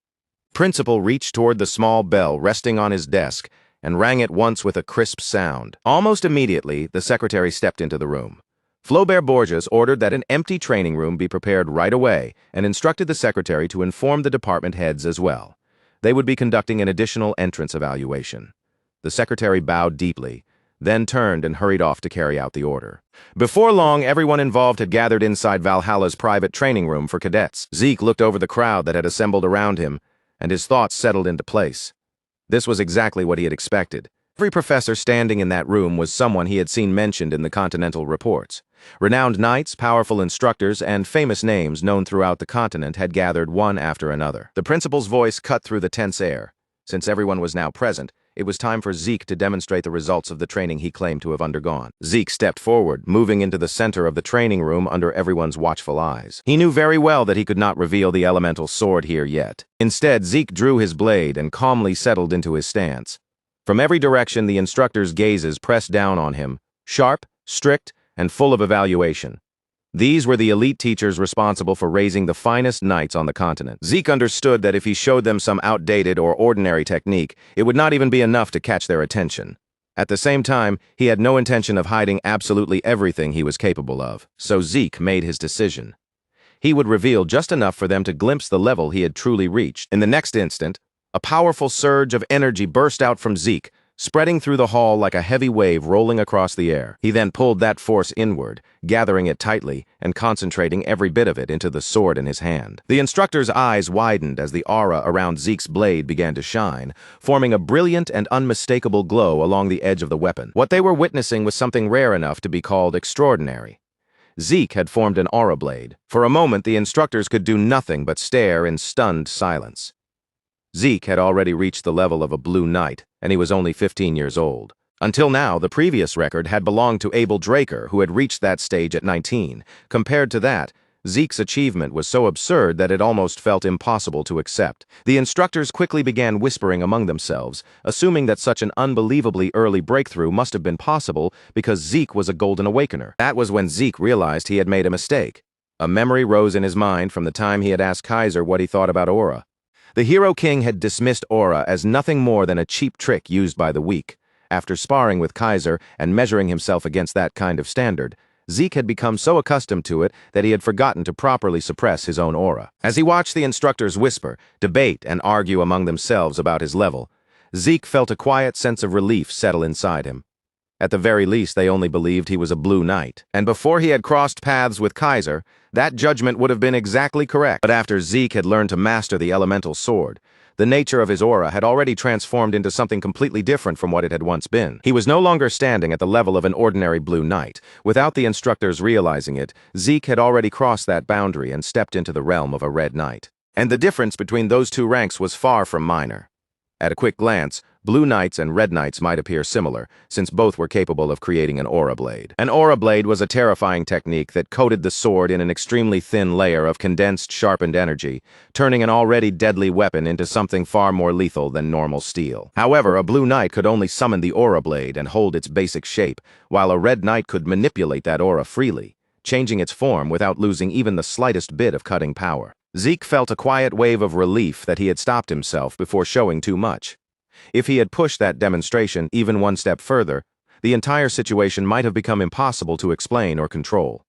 Principal reached toward the small bell resting on his desk and rang it once with a crisp sound. Almost immediately, the secretary stepped into the room. Flaubert Borges ordered that an empty training room be prepared right away and instructed the secretary to inform the department heads as well. They would be conducting an additional entrance evaluation. The secretary bowed deeply, then turned and hurried off to carry out the order. Before long, everyone involved had gathered inside Valhalla's private training room for cadets. Zeke looked over the crowd that had assembled around him, and his thoughts settled into place. This was exactly what he had expected. Every professor standing in that room was someone he had seen mentioned in the Continental reports. Renowned knights, powerful instructors, and famous names known throughout the continent had gathered one after another. The principal's voice cut through the tense air. Since everyone was now present, it was time for Zeke to demonstrate the results of the training he claimed to have undergone. Zeke stepped forward, moving into the center of the training room under everyone's watchful eyes. He knew very well that he could not reveal the elemental sword here yet. Instead, Zeke drew his blade and calmly settled into his stance. From every direction, the instructor's gazes pressed down on him, sharp, strict, and full of evaluation. These were the elite teachers responsible for raising the finest knights on the continent. Zeke understood that if he showed them some outdated or ordinary technique, it would not even be enough to catch their attention. At the same time, he had no intention of hiding absolutely everything he was capable of, so Zeke made his decision. He would reveal just enough for them to glimpse the level he had truly reached. In the next instant, a powerful surge of energy burst out from Zeke, spreading through the hall like a heavy wave rolling across the air. He then pulled that force inward, gathering it tightly, and concentrating every bit of it into the sword in his hand. The instructor's eyes widened as the aura around Zeke's blade began to shine, forming a brilliant and unmistakable glow along the edge of the weapon. What they were witnessing was something rare enough to be called extraordinary. Zeke had formed an aura blade. For a moment, the instructors could do nothing but stare in stunned silence. Zeke had already reached the level of a Blue Knight, and he was only 15 years old. Until now, the previous record had belonged to Abel Draker, who had reached that stage at 19. Compared to that, Zeke's achievement was so absurd that it almost felt impossible to accept. The instructors quickly began whispering among themselves, assuming that such an unbelievably early breakthrough must have been possible because Zeke was a Golden Awakener. That was when Zeke realized he had made a mistake. A memory rose in his mind from the time he had asked Kaiser what he thought about aura. The Hero King had dismissed aura as nothing more than a cheap trick used by the weak. After sparring with Kaiser and measuring himself against that kind of standard, Zeke had become so accustomed to it that he had forgotten to properly suppress his own aura. As he watched the instructors whisper, debate, and argue among themselves about his level, Zeke felt a quiet sense of relief settle inside him. At the very least, they only believed he was a Blue Knight. And before he had crossed paths with Kaiser, that judgment would have been exactly correct. But after Zeke had learned to master the elemental sword, the nature of his aura had already transformed into something completely different from what it had once been. He was no longer standing at the level of an ordinary Blue Knight. Without the instructors realizing it, Zeke had already crossed that boundary and stepped into the realm of a Red Knight. And the difference between those two ranks was far from minor. At a quick glance, Blue Knights and Red Knights might appear similar, since both were capable of creating an aura blade. An aura blade was a terrifying technique that coated the sword in an extremely thin layer of condensed, sharpened energy, turning an already deadly weapon into something far more lethal than normal steel. However, a Blue Knight could only summon the aura blade and hold its basic shape, while a Red Knight could manipulate that aura freely, changing its form without losing even the slightest bit of cutting power. Zeke felt a quiet wave of relief that he had stopped himself before showing too much. If he had pushed that demonstration even one step further, the entire situation might have become impossible to explain or control.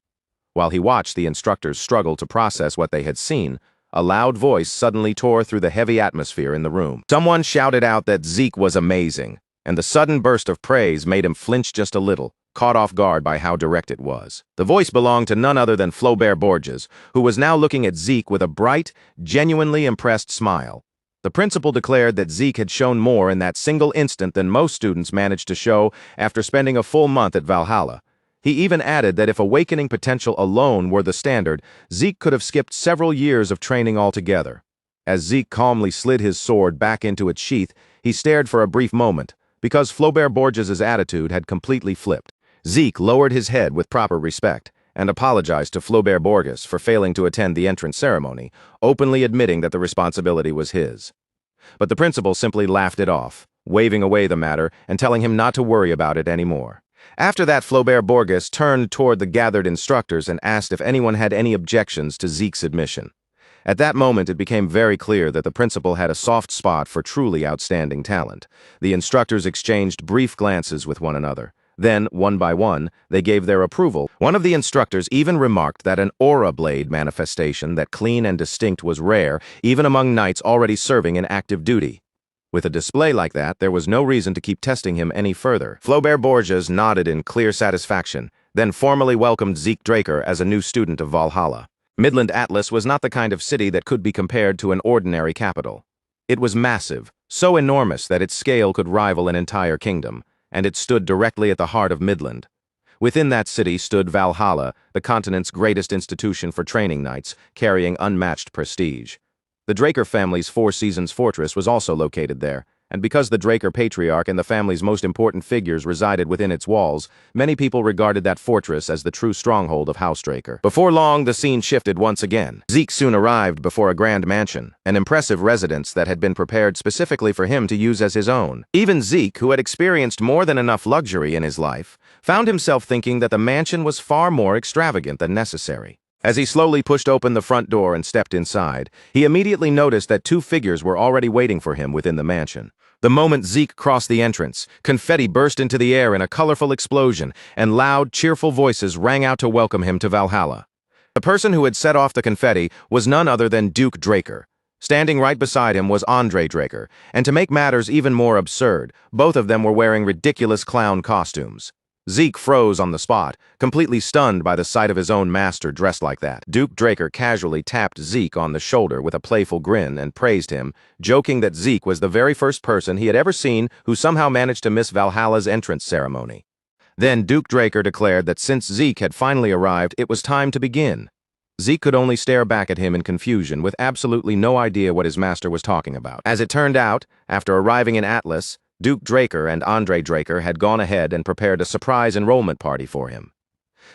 While he watched the instructors struggle to process what they had seen, a loud voice suddenly tore through the heavy atmosphere in the room. Someone shouted out that Zeke was amazing, and the sudden burst of praise made him flinch just a little, caught off guard by how direct it was. The voice belonged to none other than Flaubert Borges, who was now looking at Zeke with a bright, genuinely impressed smile. The principal declared that Zeke had shown more in that single instant than most students managed to show after spending a full month at Valhalla. He even added that if awakening potential alone were the standard, Zeke could have skipped several years of training altogether. As Zeke calmly slid his sword back into its sheath, he stared for a brief moment, because Flaubert Borges's attitude had completely flipped. Zeke lowered his head with proper respect and apologized to Flaubert Borges for failing to attend the entrance ceremony, openly admitting that the responsibility was his. But the principal simply laughed it off, waving away the matter and telling him not to worry about it anymore. After that, Flaubert Borges turned toward the gathered instructors and asked if anyone had any objections to Zeke's admission. At that moment, it became very clear that the principal had a soft spot for truly outstanding talent. The instructors exchanged brief glances with one another. Then, one by one, they gave their approval. One of the instructors even remarked that an aura blade manifestation that clean and distinct was rare, even among knights already serving in active duty. With a display like that, there was no reason to keep testing him any further. Flaubert Borges nodded in clear satisfaction, then formally welcomed Zeke Draker as a new student of Valhalla. Midland Atlas was not the kind of city that could be compared to an ordinary capital. It was massive, so enormous that its scale could rival an entire kingdom, and it stood directly at the heart of Midland. Within that city stood Valhalla, the continent's greatest institution for training knights, carrying unmatched prestige. The Draker family's Four Seasons fortress was also located there, and because the Draker patriarch and the family's most important figures resided within its walls, many people regarded that fortress as the true stronghold of House Draker. Before long, the scene shifted once again. Zeke soon arrived before a grand mansion, an impressive residence that had been prepared specifically for him to use as his own. Even Zeke, who had experienced more than enough luxury in his life, found himself thinking that the mansion was far more extravagant than necessary. As he slowly pushed open the front door and stepped inside, he immediately noticed that two figures were already waiting for him within the mansion. The moment Zeke crossed the entrance, confetti burst into the air in a colorful explosion, and loud, cheerful voices rang out to welcome him to Valhalla. The person who had set off the confetti was none other than Duke Draker. Standing right beside him was Andre Draker, and to make matters even more absurd, both of them were wearing ridiculous clown costumes. Zeke froze on the spot, completely stunned by the sight of his own master dressed like that. Duke Draker casually tapped Zeke on the shoulder with a playful grin and praised him, joking that Zeke was the very first person he had ever seen who somehow managed to miss Valhalla's entrance ceremony. Then Duke Draker declared that since Zeke had finally arrived, it was time to begin. Zeke could only stare back at him in confusion, with absolutely no idea what his master was talking about. As it turned out, after arriving in Atlas, Duke Draker and Andre Draker had gone ahead and prepared a surprise enrollment party for him.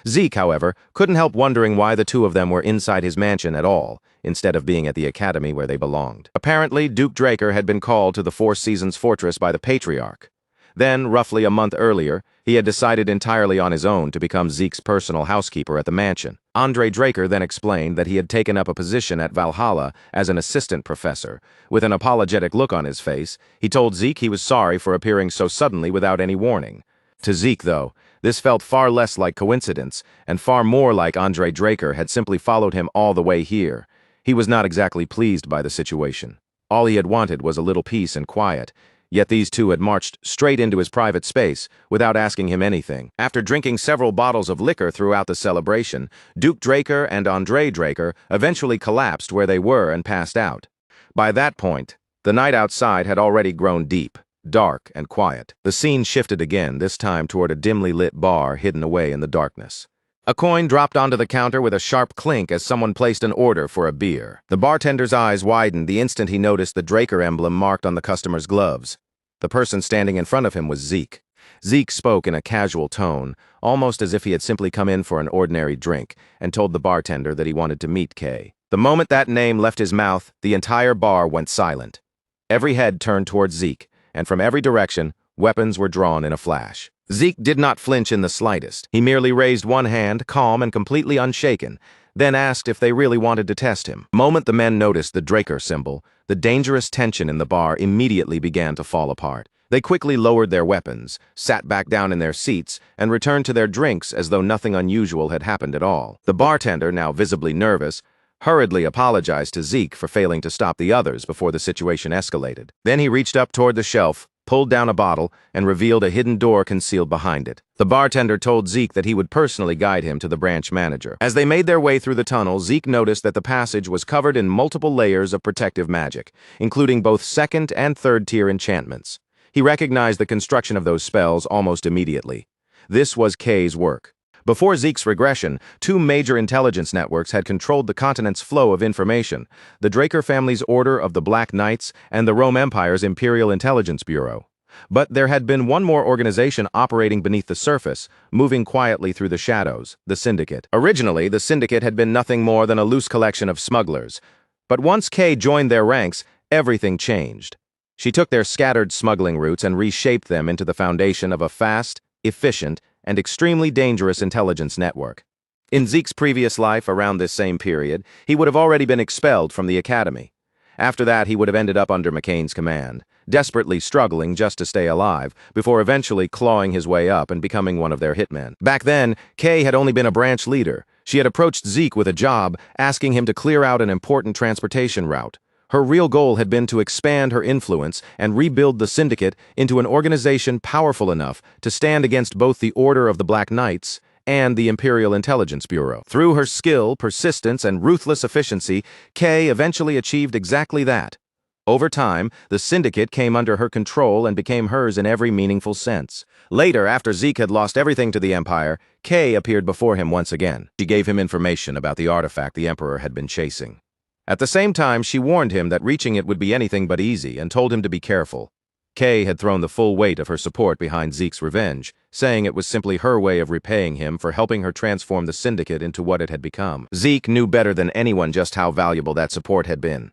Zeke, however, couldn't help wondering why the two of them were inside his mansion at all, instead of being at the academy where they belonged. Apparently, Duke Draker had been called to the Four Seasons Fortress by the Patriarch. Then, roughly a month earlier, he had decided entirely on his own to become Zeke's personal housekeeper at the mansion. Andre Draker then explained that he had taken up a position at Valhalla as an assistant professor. With an apologetic look on his face, he told Zeke he was sorry for appearing so suddenly without any warning. To Zeke, though, this felt far less like coincidence and far more like Andre Draker had simply followed him all the way here. He was not exactly pleased by the situation. All he had wanted was a little peace and quiet. Yet these two had marched straight into his private space without asking him anything. After drinking several bottles of liquor throughout the celebration, Duke Draker and Andre Draker eventually collapsed where they were and passed out. By that point, the night outside had already grown deep, dark, and quiet. The scene shifted again, this time toward a dimly lit bar hidden away in the darkness. A coin dropped onto the counter with a sharp clink as someone placed an order for a beer. The bartender's eyes widened the instant he noticed the Draker emblem marked on the customer's gloves. The person standing in front of him was Zeke. Zeke spoke in a casual tone, almost as if he had simply come in for an ordinary drink, and told the bartender that he wanted to meet Kay. The moment that name left his mouth, the entire bar went silent. Every head turned towards Zeke, and from every direction, weapons were drawn in a flash. Zeke did not flinch in the slightest. He merely raised one hand, calm and completely unshaken, then asked if they really wanted to test him. The moment the men noticed the Draker symbol, the dangerous tension in the bar immediately began to fall apart. They quickly lowered their weapons, sat back down in their seats, and returned to their drinks as though nothing unusual had happened at all. The bartender, now visibly nervous, hurriedly apologized to Zeke for failing to stop the others before the situation escalated. Then he reached up toward the shelf, pulled down a bottle, and revealed a hidden door concealed behind it. The bartender told Zeke that he would personally guide him to the branch manager. As they made their way through the tunnel, Zeke noticed that the passage was covered in multiple layers of protective magic, including both second and third-tier enchantments. He recognized the construction of those spells almost immediately. This was Kay's work. Before Zeke's regression, two major intelligence networks had controlled the continent's flow of information: the Draker family's Order of the Black Knights and the Rome Empire's Imperial Intelligence Bureau. But there had been one more organization operating beneath the surface, moving quietly through the shadows: the Syndicate. Originally, the Syndicate had been nothing more than a loose collection of smugglers. But once Kay joined their ranks, everything changed. She took their scattered smuggling routes and reshaped them into the foundation of a fast, efficient, and extremely dangerous intelligence network. In Zeke's previous life, around this same period, he would have already been expelled from the academy. After that, he would have ended up under McCain's command, desperately struggling just to stay alive, before eventually clawing his way up and becoming one of their hitmen. Back then, Kay had only been a branch leader. She had approached Zeke with a job, asking him to clear out an important transportation route. Her real goal had been to expand her influence and rebuild the Syndicate into an organization powerful enough to stand against both the Order of the Black Knights and the Imperial Intelligence Bureau. Through her skill, persistence, and ruthless efficiency, Kay eventually achieved exactly that. Over time, the Syndicate came under her control and became hers in every meaningful sense. Later, after Zeke had lost everything to the Empire, Kay appeared before him once again. She gave him information about the artifact the Emperor had been chasing. At the same time, she warned him that reaching it would be anything but easy and told him to be careful. Kay had thrown the full weight of her support behind Zeke's revenge, saying it was simply her way of repaying him for helping her transform the Syndicate into what it had become. Zeke knew better than anyone just how valuable that support had been.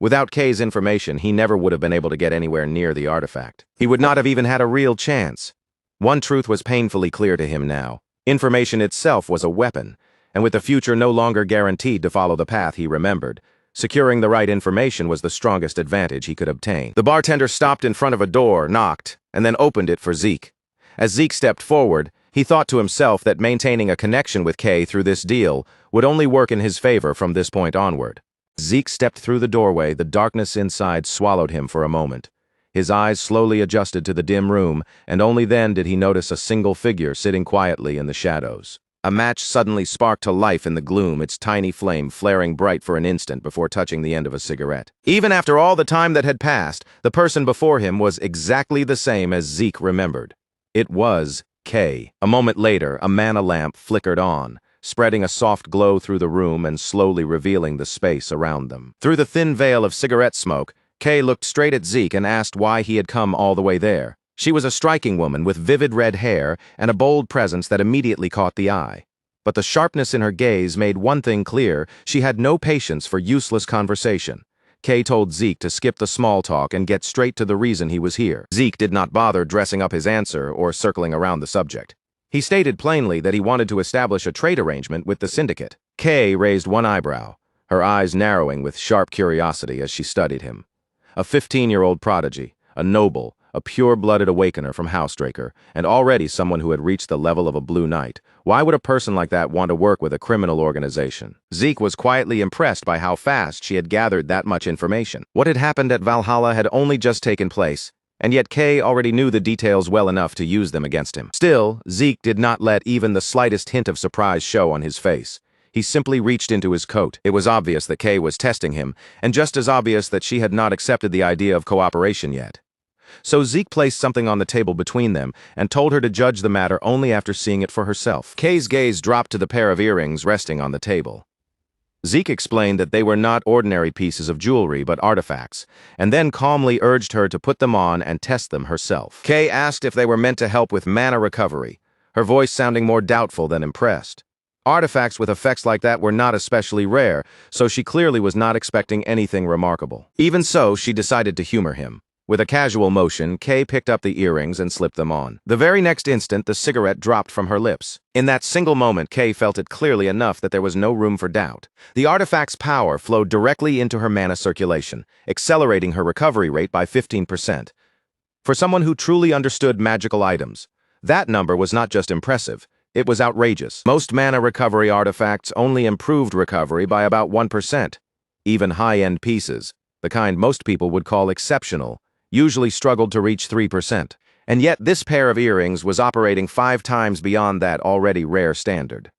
Without Kay's information, he never would have been able to get anywhere near the artifact. He would not have even had a real chance. One truth was painfully clear to him now. Information itself was a weapon, and with the future no longer guaranteed to follow the path he remembered, securing the right information was the strongest advantage he could obtain. The bartender stopped in front of a door, knocked, and then opened it for Zeke. As Zeke stepped forward, he thought to himself that maintaining a connection with Kay through this deal would only work in his favor from this point onward. Zeke stepped through the doorway. The darkness inside swallowed him for a moment. His eyes slowly adjusted to the dim room, and only then did he notice a single figure sitting quietly in the shadows. A match suddenly sparked to life in the gloom, its tiny flame flaring bright for an instant before touching the end of a cigarette. Even after all the time that had passed, the person before him was exactly the same as Zeke remembered. It was Kay. A moment later, a mana lamp flickered on, spreading a soft glow through the room and slowly revealing the space around them. Through the thin veil of cigarette smoke, Kay looked straight at Zeke and asked why he had come all the way there. She was a striking woman with vivid red hair and a bold presence that immediately caught the eye. But the sharpness in her gaze made one thing clear: she had no patience for useless conversation. Kay told Zeke to skip the small talk and get straight to the reason he was here. Zeke did not bother dressing up his answer or circling around the subject. He stated plainly that he wanted to establish a trade arrangement with the syndicate. Kay raised one eyebrow, her eyes narrowing with sharp curiosity as she studied him. A 15-year-old prodigy, a noble, a pure-blooded awakener from Housedraker, and already someone who had reached the level of a Blue Knight. Why would a person like that want to work with a criminal organization? Zeke was quietly impressed by how fast she had gathered that much information. What had happened at Valhalla had only just taken place, and yet Kay already knew the details well enough to use them against him. Still, Zeke did not let even the slightest hint of surprise show on his face. He simply reached into his coat. It was obvious that Kay was testing him, and just as obvious that she had not accepted the idea of cooperation yet. So Zeke placed something on the table between them and told her to judge the matter only after seeing it for herself. Kay's gaze dropped to the pair of earrings resting on the table. Zeke explained that they were not ordinary pieces of jewelry but artifacts, and then calmly urged her to put them on and test them herself. Kay asked if they were meant to help with mana recovery, her voice sounding more doubtful than impressed. Artifacts with effects like that were not especially rare, so she clearly was not expecting anything remarkable. Even so, she decided to humor him. With a casual motion, Kay picked up the earrings and slipped them on. The very next instant, the cigarette dropped from her lips. In that single moment, Kay felt it clearly enough that there was no room for doubt. The artifact's power flowed directly into her mana circulation, accelerating her recovery rate by 15%. For someone who truly understood magical items, that number was not just impressive, it was outrageous. Most mana recovery artifacts only improved recovery by about 1%. Even high-end pieces, the kind most people would call exceptional, usually struggled to reach 3%. And yet this pair of earrings was operating 5 times beyond that already rare standard.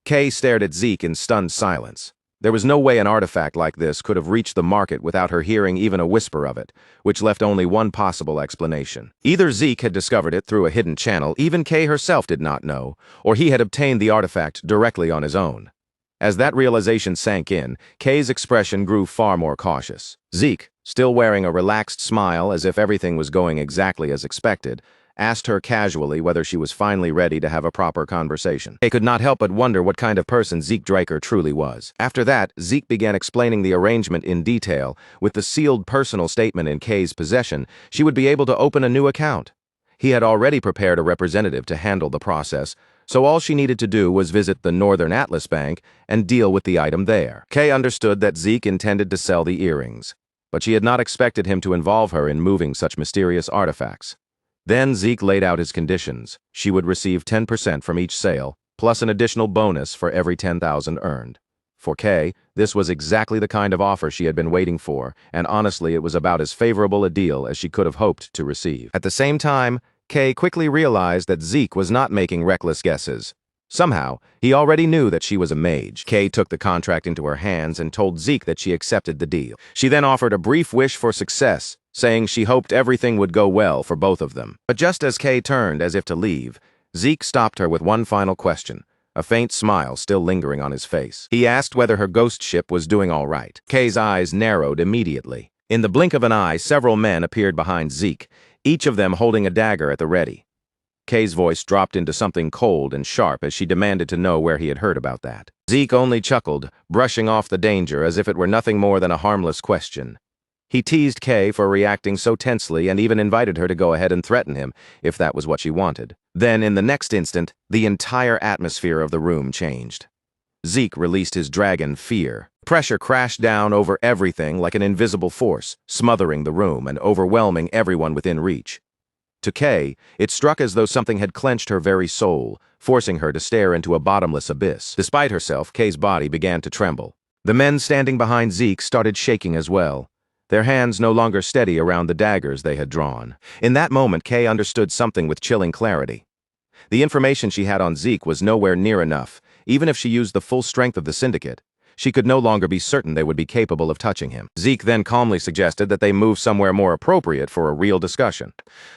Kay stared at Zeke in stunned silence. There was no way an artifact like this could have reached the market without her hearing even a whisper of it, which left only one possible explanation. Either Zeke had discovered it through a hidden channel even Kay herself did not know, or he had obtained the artifact directly on his own. As that realization sank in, Kay's expression grew far more cautious. Zeke, still wearing a relaxed smile as if everything was going exactly as expected, asked her casually whether she was finally ready to have a proper conversation. Kay could not help but wonder what kind of person Zeke Draker truly was. After that, Zeke began explaining the arrangement in detail. With the sealed personal statement in Kay's possession, she would be able to open a new account. He had already prepared a representative to handle the process, so all she needed to do was visit the Northern Atlas Bank and deal with the item there. Kay understood that Zeke intended to sell the earrings, but she had not expected him to involve her in moving such mysterious artifacts. Then Zeke laid out his conditions. She would receive 10% from each sale, plus an additional bonus for every 10,000 earned. For Kay, this was exactly the kind of offer she had been waiting for, and honestly it was about as favorable a deal as she could have hoped to receive. At the same time, Kay quickly realized that Zeke was not making reckless guesses. Somehow, he already knew that she was a mage. Kay took the contract into her hands and told Zeke that she accepted the deal. She then offered a brief wish for success, saying she hoped everything would go well for both of them. But just as Kay turned as if to leave, Zeke stopped her with one final question, a faint smile still lingering on his face. He asked whether her ghost ship was doing all right. Kay's eyes narrowed immediately. In the blink of an eye, several men appeared behind Zeke, each of them holding a dagger at the ready. Kay's voice dropped into something cold and sharp as she demanded to know where he had heard about that. Zeke only chuckled, brushing off the danger as if it were nothing more than a harmless question. He teased Kay for reacting so tensely and even invited her to go ahead and threaten him, if that was what she wanted. Then, in the next instant, the entire atmosphere of the room changed. Zeke released his dragon fear. Pressure crashed down over everything like an invisible force, smothering the room and overwhelming everyone within reach. To Kay, it struck as though something had clenched her very soul, forcing her to stare into a bottomless abyss. Despite herself, Kay's body began to tremble. The men standing behind Zeke started shaking as well. their hands no longer steady around the daggers they had drawn. In that moment, Kay understood something with chilling clarity. The information she had on Zeke was nowhere near enough. Even if she used the full strength of the syndicate, she could no longer be certain they would be capable of touching him. Zeke then calmly suggested that they move somewhere more appropriate for a real discussion.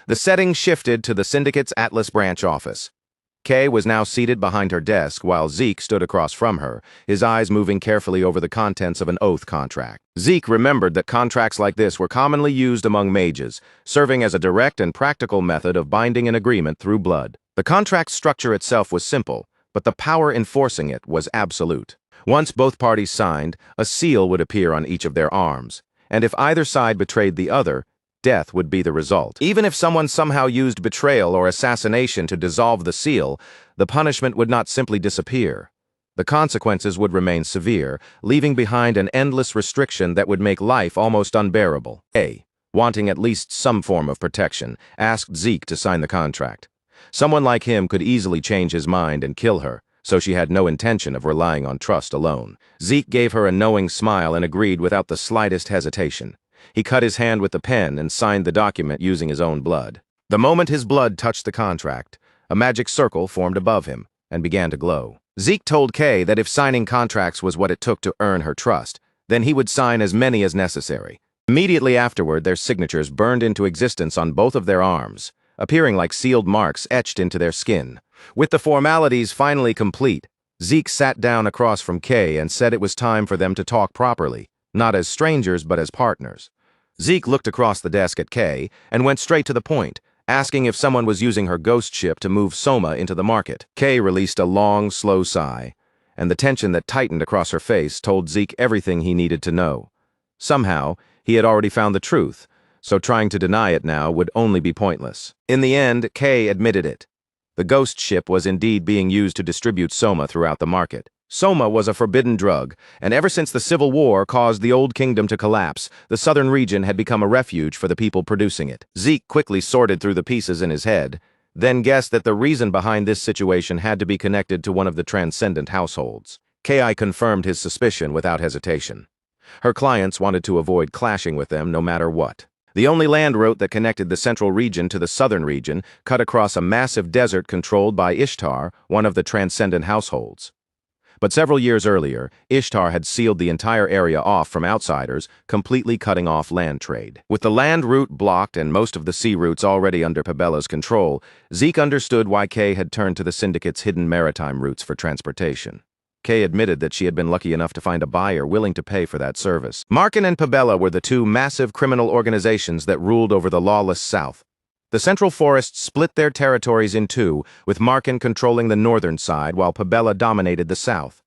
The setting shifted to the syndicate's Atlas branch office. Kay was now seated behind her desk while Zeke stood across from her, his eyes moving carefully over the contents of an oath contract. Zeke remembered that contracts like this were commonly used among mages, serving as a direct and practical method of binding an agreement through blood. The contract structure itself was simple, but the power enforcing it was absolute. Once both parties signed, a seal would appear on each of their arms, and if either side betrayed the other, death would be the result. Even if someone somehow used betrayal or assassination to dissolve the seal, the punishment would not simply disappear. The consequences would remain severe, leaving behind an endless restriction that would make life almost unbearable. Kay, wanting at least some form of protection, asked Zeke to sign the contract. Someone like him could easily change his mind and kill her, so she had no intention of relying on trust alone. Zeke gave her a knowing smile and agreed without the slightest hesitation. He cut his hand with the pen and signed the document using his own blood. The moment his blood touched the contract, a magic circle formed above him and began to glow. Zeke told Kay that if signing contracts was what it took to earn her trust, then he would sign as many as necessary. Immediately afterward, their signatures burned into existence on both of their arms, appearing like sealed marks etched into their skin. With the formalities finally complete, Zeke sat down across from Kay and said it was time for them to talk properly, not as strangers but as partners. Zeke looked across the desk at Kay and went straight to the point, asking if someone was using her ghost ship to move Soma into the market. Kay released a long, slow sigh, and the tension that tightened across her face told Zeke everything he needed to know. Somehow, he had already found the truth, so trying to deny it now would only be pointless. In the end, Kay admitted it. The ghost ship was indeed being used to distribute Soma throughout the market. Soma was a forbidden drug, and ever since the Civil War caused the Old Kingdom to collapse, the southern region had become a refuge for the people producing it. Zeke quickly sorted through the pieces in his head, then guessed that the reason behind this situation had to be connected to one of the transcendent households. Ki confirmed his suspicion without hesitation. Her clients wanted to avoid clashing with them no matter what. The only land route that connected the central region to the southern region cut across a massive desert controlled by Ishtar, one of the transcendent households. But several years earlier, Ishtar had sealed the entire area off from outsiders, completely cutting off land trade. With the land route blocked and most of the sea routes already under Pabella's control, Zeke understood why Kay had turned to the syndicate's hidden maritime routes for transportation. Kay admitted that she had been lucky enough to find a buyer willing to pay for that service. Markin and Pabella were the two massive criminal organizations that ruled over the lawless South. The Central Forests split their territories in two, with Markin controlling the northern side while Pabella dominated the south.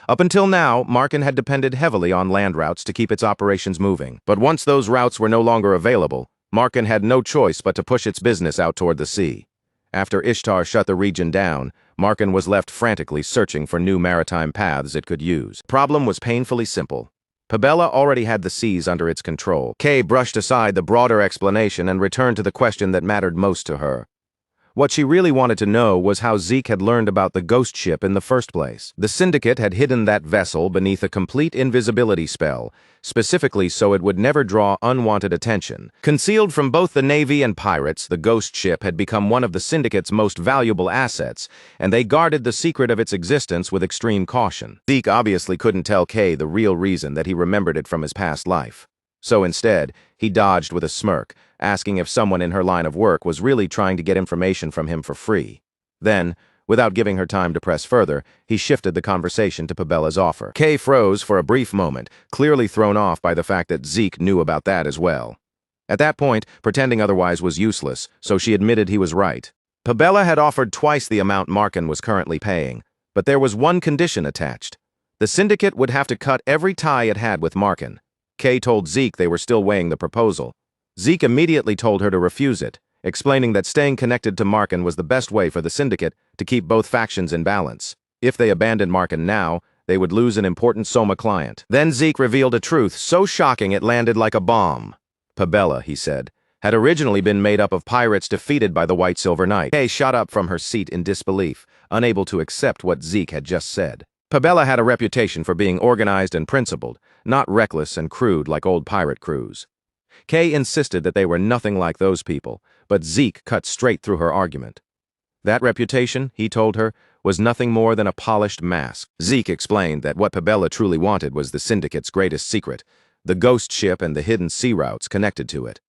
Up until now, Markin had depended heavily on land routes to keep its operations moving. But once those routes were no longer available, Markin had no choice but to push its business out toward the sea. After Ishtar shut the region down, Markin was left frantically searching for new maritime paths it could use. The problem was painfully simple. Pabella already had the seas under its control. Kay brushed aside the broader explanation and returned to the question that mattered most to her. What she really wanted to know was how Zeke had learned about the ghost ship in the first place. The syndicate had hidden that vessel beneath a complete invisibility spell, specifically so it would never draw unwanted attention. Concealed from both the Navy and pirates, the ghost ship had become one of the syndicate's most valuable assets, and they guarded the secret of its existence with extreme caution. Zeke obviously couldn't tell Kay the real reason that he remembered it from his past life. So instead, he dodged with a smirk, asking if someone in her line of work was really trying to get information from him for free. Then, without giving her time to press further, he shifted the conversation to Pabella's offer. Kay froze for a brief moment, clearly thrown off by the fact that Zeke knew about that as well. At that point, pretending otherwise was useless, so she admitted he was right. Pabella had offered twice the amount Markin was currently paying, but there was one condition attached. The syndicate would have to cut every tie it had with Markin. Kay told Zeke they were still weighing the proposal. Zeke immediately told her to refuse it, explaining that staying connected to Markin was the best way for the syndicate to keep both factions in balance. If they abandoned Markin now, they would lose an important Soma client. Then Zeke revealed a truth so shocking it landed like a bomb. Pabella, he said, had originally been made up of pirates defeated by the White Silver Knight. Kay shot up from her seat in disbelief, unable to accept what Zeke had just said. Pabella had a reputation for being organized and principled, not reckless and crude like old pirate crews. Kay insisted that they were nothing like those people, but Zeke cut straight through her argument. That reputation, he told her, was nothing more than a polished mask. Zeke explained that what Pabella truly wanted was the Syndicate's greatest secret, the ghost ship and the hidden sea routes connected to it.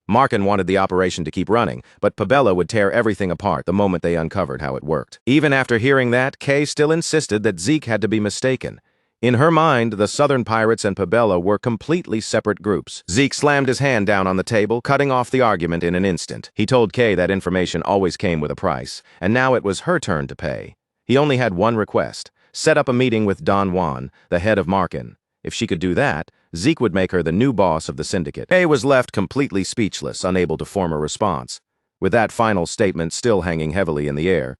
Markin wanted the operation to keep running, but Pabella would tear everything apart the moment they uncovered how it worked. Even after hearing that, Kay still insisted that Zeke had to be mistaken. In her mind, the Southern Pirates and Pabella were completely separate groups. Zeke slammed his hand down on the table, cutting off the argument in an instant. He told Kay that information always came with a price, and now it was her turn to pay. He only had one request: set up a meeting with Don Juan, the head of Markin. If she could do that, Zeke would make her the new boss of the syndicate. Kay was left completely speechless, unable to form a response. With that final statement still hanging heavily in the air,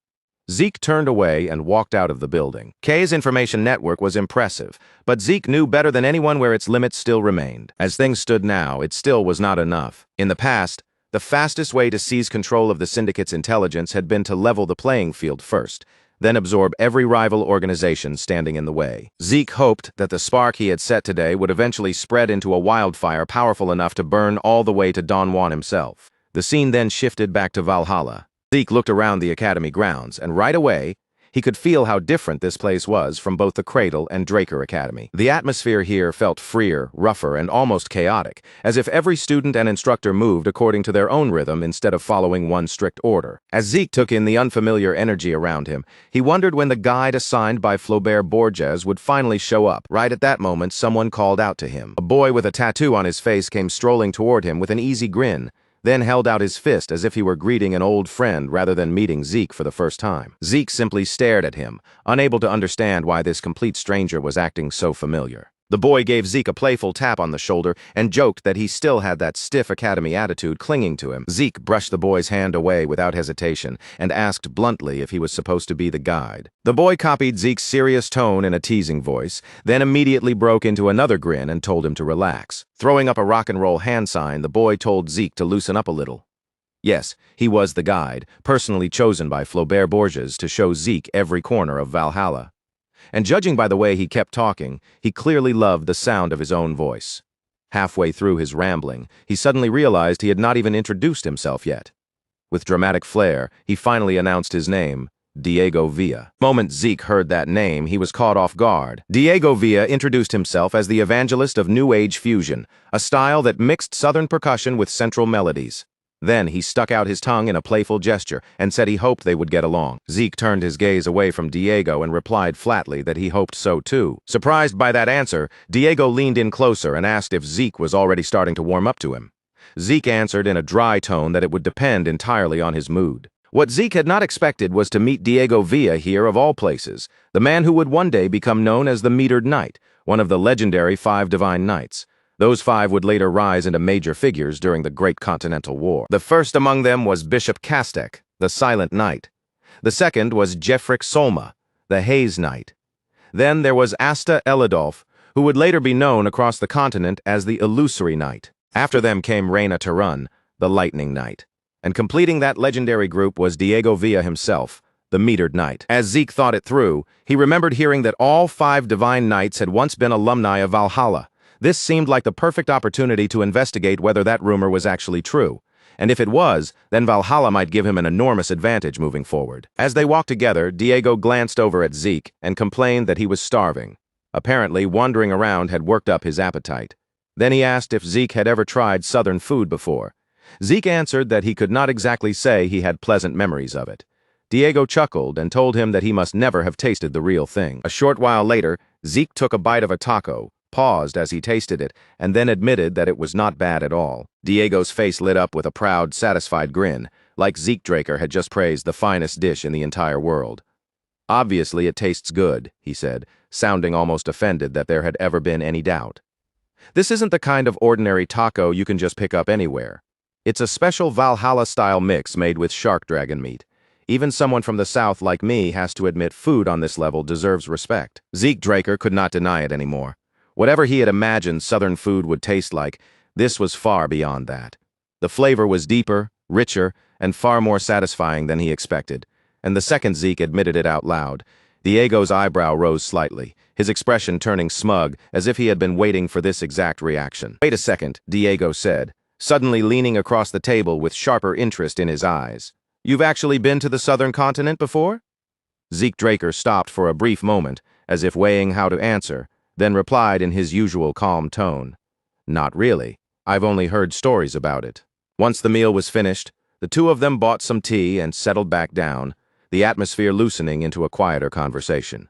Zeke turned away and walked out of the building. Kay's information network was impressive, but Zeke knew better than anyone where its limits still remained. As things stood now, it still was not enough. In the past, the fastest way to seize control of the syndicate's intelligence had been to level the playing field first, then absorb every rival organization standing in the way. Zeke hoped that the spark he had set today would eventually spread into a wildfire powerful enough to burn all the way to Don Juan himself. The scene then shifted back to Valhalla. Zeke looked around the academy grounds, and right away, he could feel how different this place was from both the Cradle and Draker Academy. The atmosphere here felt freer, rougher, and almost chaotic, as if every student and instructor moved according to their own rhythm instead of following one strict order. As Zeke took in the unfamiliar energy around him, he wondered when the guide assigned by Flaubert Borges would finally show up. Right at that moment, someone called out to him. A boy with a tattoo on his face came strolling toward him with an easy grin, then held out his fist as if he were greeting an old friend rather than meeting Zeke for the first time. Zeke simply stared at him, unable to understand why this complete stranger was acting so familiar. The boy gave Zeke a playful tap on the shoulder and joked that he still had that stiff academy attitude clinging to him. Zeke brushed the boy's hand away without hesitation and asked bluntly if he was supposed to be the guide. The boy copied Zeke's serious tone in a teasing voice, then immediately broke into another grin and told him to relax. Throwing up a rock and roll hand sign, the boy told Zeke to loosen up a little. Yes, he was the guide, personally chosen by Flaubert Borges to show Zeke every corner of Valhalla. And judging by the way he kept talking, he clearly loved the sound of his own voice. Halfway through his rambling, he suddenly realized he had not even introduced himself yet. With dramatic flair, he finally announced his name, Diego Villa. The moment Zeke heard that name, he was caught off guard. Diego Villa introduced himself as the evangelist of New Age fusion, a style that mixed Southern percussion with central melodies. Then he stuck out his tongue in a playful gesture and said he hoped they would get along. Zeke turned his gaze away from Diego and replied flatly that he hoped so too. Surprised by that answer, Diego leaned in closer and asked if Zeke was already starting to warm up to him. Zeke answered in a dry tone that it would depend entirely on his mood. What Zeke had not expected was to meet Diego Villa here of all places, the man who would one day become known as the Metered Knight, one of the legendary 5 Divine Knights. Those 5 would later rise into major figures during the Great Continental War. The first among them was Bishop Kastek, the Silent Knight. The second was Jeffrick Solma, the Haze Knight. Then there was Asta Elidolf, who would later be known across the continent as the Illusory Knight. After them came Reyna Tarun, the Lightning Knight. And completing that legendary group was Diego Villa himself, the Metered Knight. As Zeke thought it through, he remembered hearing that all 5 Divine Knights had once been alumni of Valhalla. This seemed like the perfect opportunity to investigate whether that rumor was actually true. And if it was, then Valhalla might give him an enormous advantage moving forward. As they walked together, Diego glanced over at Zeke and complained that he was starving. Apparently, wandering around had worked up his appetite. Then he asked if Zeke had ever tried Southern food before. Zeke answered that he could not exactly say he had pleasant memories of it. Diego chuckled and told him that he must never have tasted the real thing. A short while later, Zeke took a bite of a taco, paused as he tasted it, and then admitted that it was not bad at all. Diego's face lit up with a proud, satisfied grin, like Zeke Draker had just praised the finest dish in the entire world. Obviously, it tastes good, he said, sounding almost offended that there had ever been any doubt. This isn't the kind of ordinary taco you can just pick up anywhere. It's a special Valhalla-style mix made with shark dragon meat. Even someone from the South like me has to admit food on this level deserves respect. Zeke Draker could not deny it anymore. Whatever he had imagined Southern food would taste like, this was far beyond that. The flavor was deeper, richer, and far more satisfying than he expected, and the second Zeke admitted it out loud, Diego's eyebrow rose slightly, his expression turning smug, as if he had been waiting for this exact reaction. "Wait a second," Diego said, suddenly leaning across the table with sharper interest in his eyes. "You've actually been to the southern continent before?" Zeke Draker stopped for a brief moment, as if weighing how to answer, then replied in his usual calm tone. "Not really. I've only heard stories about it." Once the meal was finished, the two of them bought some tea and settled back down, the atmosphere loosening into a quieter conversation.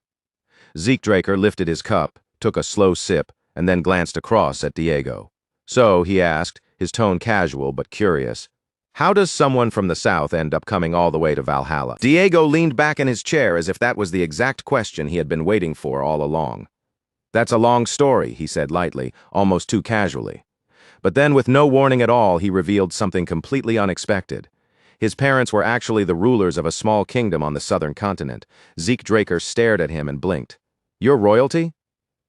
Zeke Draker lifted his cup, took a slow sip, and then glanced across at Diego. "So," he asked, his tone casual but curious, "how does someone from the south end up coming all the way to Valhalla?" Diego leaned back in his chair as if that was the exact question he had been waiting for all along. "That's a long story," he said lightly, almost too casually. But then, with no warning at all, he revealed something completely unexpected. His parents were actually the rulers of a small kingdom on the southern continent. Zeke Draker stared at him and blinked. "You're royalty?"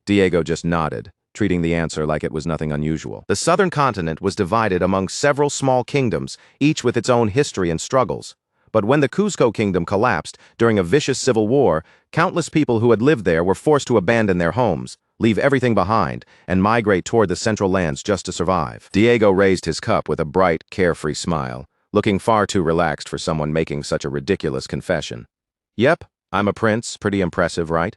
Diego just nodded, treating the answer like it was nothing unusual. The southern continent was divided among several small kingdoms, each with its own history and struggles. But when the Cusco kingdom collapsed during a vicious civil war, countless people who had lived there were forced to abandon their homes, leave everything behind, and migrate toward the central lands just to survive. Diego raised his cup with a bright, carefree smile, looking far too relaxed for someone making such a ridiculous confession. "Yep, I'm a prince, pretty impressive, right?"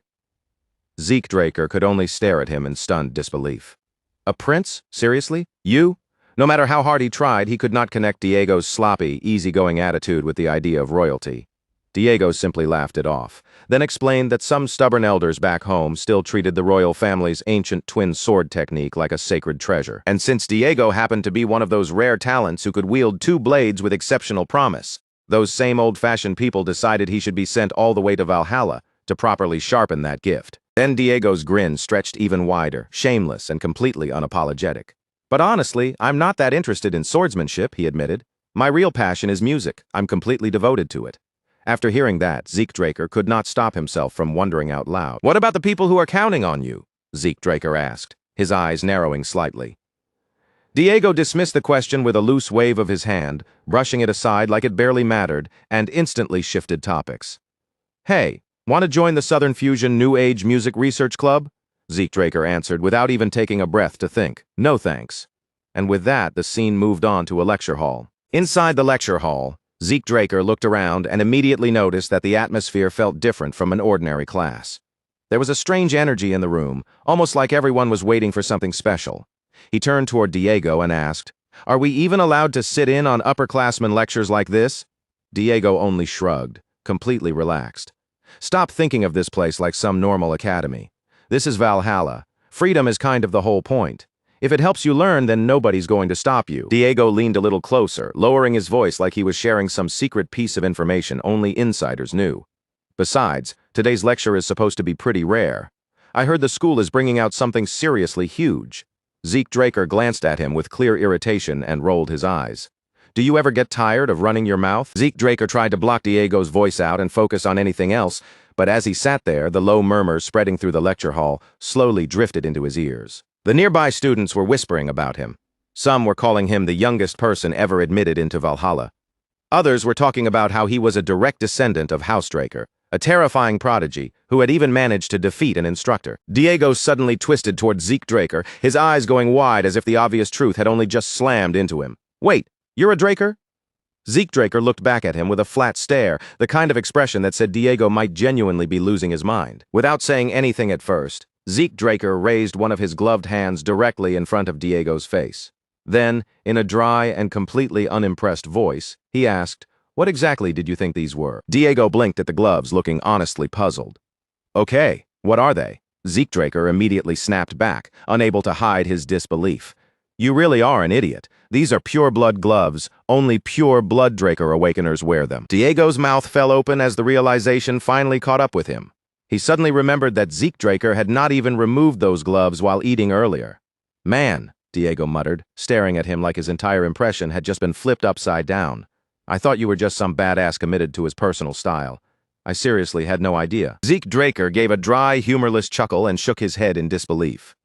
Zeke Draker could only stare at him in stunned disbelief. "A prince? Seriously? You?" No matter how hard he tried, he could not connect Diego's sloppy, easygoing attitude with the idea of royalty. Diego simply laughed it off, then explained that some stubborn elders back home still treated the royal family's ancient twin sword technique like a sacred treasure. And since Diego happened to be one of those rare talents who could wield two blades with exceptional promise, those same old-fashioned people decided he should be sent all the way to Valhalla to properly sharpen that gift. Then Diego's grin stretched even wider, shameless and completely unapologetic. "But honestly, I'm not that interested in swordsmanship," he admitted. "My real passion is music. I'm completely devoted to it." After hearing that, Zeke Draker could not stop himself from wondering out loud. "What about the people who are counting on you?" Zeke Draker asked, his eyes narrowing slightly. Diego dismissed the question with a loose wave of his hand, brushing it aside like it barely mattered, and instantly shifted topics. "Hey, want to join the Southern Fusion New Age Music Research Club?" Zeke Draker answered without even taking a breath to think. "No thanks." And with that, the scene moved on to a lecture hall. Inside the lecture hall, Zeke Draker looked around and immediately noticed that the atmosphere felt different from an ordinary class. There was a strange energy in the room, almost like everyone was waiting for something special. He turned toward Diego and asked, "Are we even allowed to sit in on upperclassmen lectures like this?" Diego only shrugged, completely relaxed. "Stop thinking of this place like some normal academy. This is Valhalla. Freedom is kind of the whole point. If it helps you learn, then nobody's going to stop you." Diego leaned a little closer, lowering his voice like he was sharing some secret piece of information only insiders knew. "Besides, today's lecture is supposed to be pretty rare. I heard the school is bringing out something seriously huge." Zeke Draker glanced at him with clear irritation and rolled his eyes. "Do you ever get tired of running your mouth?" Zeke Draker tried to block Diego's voice out and focus on anything else, but as he sat there, the low murmurs spreading through the lecture hall slowly drifted into his ears. The nearby students were whispering about him. Some were calling him the youngest person ever admitted into Valhalla. Others were talking about how he was a direct descendant of House Draker, a terrifying prodigy who had even managed to defeat an instructor. Diego suddenly twisted toward Zeke Draker, his eyes going wide as if the obvious truth had only just slammed into him. "Wait, you're a Draker?" Zeke Draker looked back at him with a flat stare, the kind of expression that said Diego might genuinely be losing his mind. Without saying anything at first, Zeke Draker raised one of his gloved hands directly in front of Diego's face. Then, in a dry and completely unimpressed voice, he asked, "What exactly did you think these were?" Diego blinked at the gloves, looking honestly puzzled. "Okay, what are they?" Zeke Draker immediately snapped back, unable to hide his disbelief. "You really are an idiot. These are pure-blood gloves. Only pure-blood Draker Awakeners wear them." Diego's mouth fell open as the realization finally caught up with him. He suddenly remembered that Zeke Draker had not even removed those gloves while eating earlier. "Man," Diego muttered, staring at him like his entire impression had just been flipped upside down. "I thought you were just some badass committed to his personal style. I seriously had no idea." Zeke Draker gave a dry, humorless chuckle and shook his head in disbelief.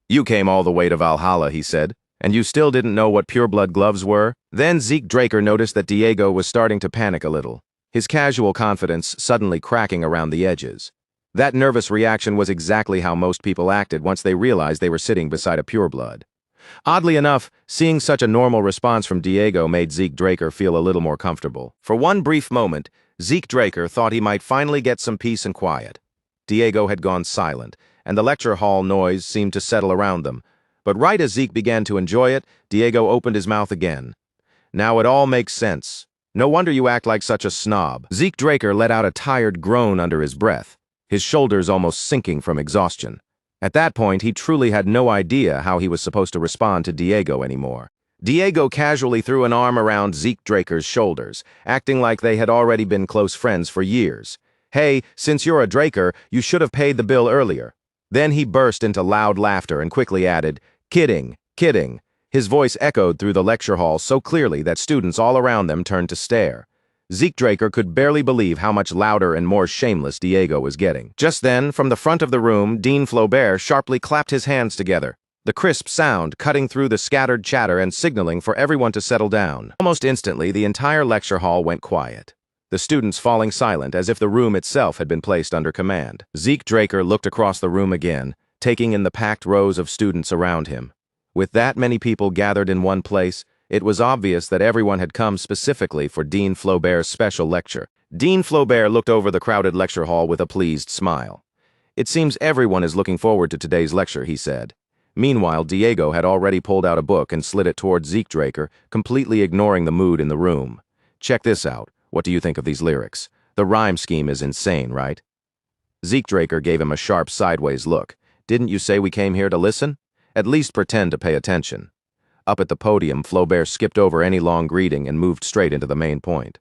"You came all the way to Valhalla," he said, "and you still didn't know what pure-blood gloves were?" Then Zeke Draker noticed that Diego was starting to panic a little, his casual confidence suddenly cracking around the edges. That nervous reaction was exactly how most people acted once they realized they were sitting beside a pureblood. Oddly enough, seeing such a normal response from Diego made Zeke Draker feel a little more comfortable. For one brief moment, Zeke Draker thought he might finally get some peace and quiet. Diego had gone silent, and the lecture hall noise seemed to settle around them. But right as Zeke began to enjoy it, Diego opened his mouth again. "Now it all makes sense. No wonder you act like such a snob." Zeke Draker let out a tired groan under his breath, his shoulders almost sinking from exhaustion. At that point, he truly had no idea how he was supposed to respond to Diego anymore. Diego casually threw an arm around Zeke Draker's shoulders, acting like they had already been close friends for years. "Hey, since you're a Draker, you should have paid the bill earlier." Then he burst into loud laughter and quickly added, "Kidding, kidding." His voice echoed through the lecture hall so clearly that students all around them turned to stare. Zeke Draker could barely believe how much louder and more shameless Diego was getting. Just then, from the front of the room, Dean Flaubert sharply clapped his hands together, the crisp sound cutting through the scattered chatter and signaling for everyone to settle down. Almost instantly, the entire lecture hall went quiet, the students falling silent as if the room itself had been placed under command. Zeke Draker looked across the room again, taking in the packed rows of students around him. With that many people gathered in one place, it was obvious that everyone had come specifically for Dean Flaubert's special lecture. Dean Flaubert looked over the crowded lecture hall with a pleased smile. "It seems everyone is looking forward to today's lecture," he said. Meanwhile, Diego had already pulled out a book and slid it towards Zeke Draker, completely ignoring the mood in the room. "Check this out. What do you think of these lyrics? The rhyme scheme is insane, right?" Zeke Draker gave him a sharp sideways look. "Didn't you say we came here to listen? At least pretend to pay attention." Up at the podium, Flaubert skipped over any long greeting and moved straight into the main point.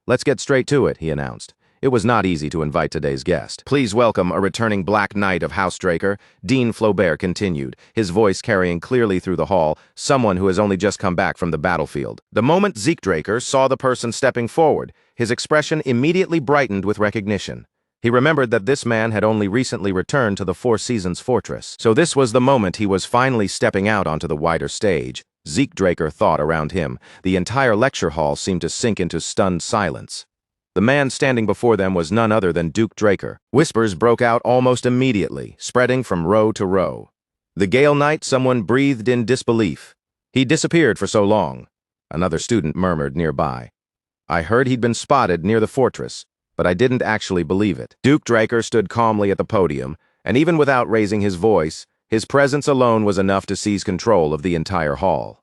"Let's get straight to it," he announced. It was not easy to invite today's guest. "Please welcome a returning Black Knight of House Draker," Dean Flaubert continued, his voice carrying clearly through the hall, someone who has only just come back from the battlefield. The moment Zeke Draker saw the person stepping forward, his expression immediately brightened with recognition. He remembered that this man had only recently returned to the Four Seasons Fortress. So this was the moment he was finally stepping out onto the wider stage. Zeke Draker thought around him. The entire lecture hall seemed to sink into stunned silence. The man standing before them was none other than Duke Draker. Whispers broke out almost immediately, spreading from row to row. "The Gale Knight," someone breathed in disbelief. "He disappeared for so long," another student murmured nearby. "I heard he'd been spotted near the fortress, but I didn't actually believe it." Duke Draker stood calmly at the podium, and even without raising his voice, his presence alone was enough to seize control of the entire hall.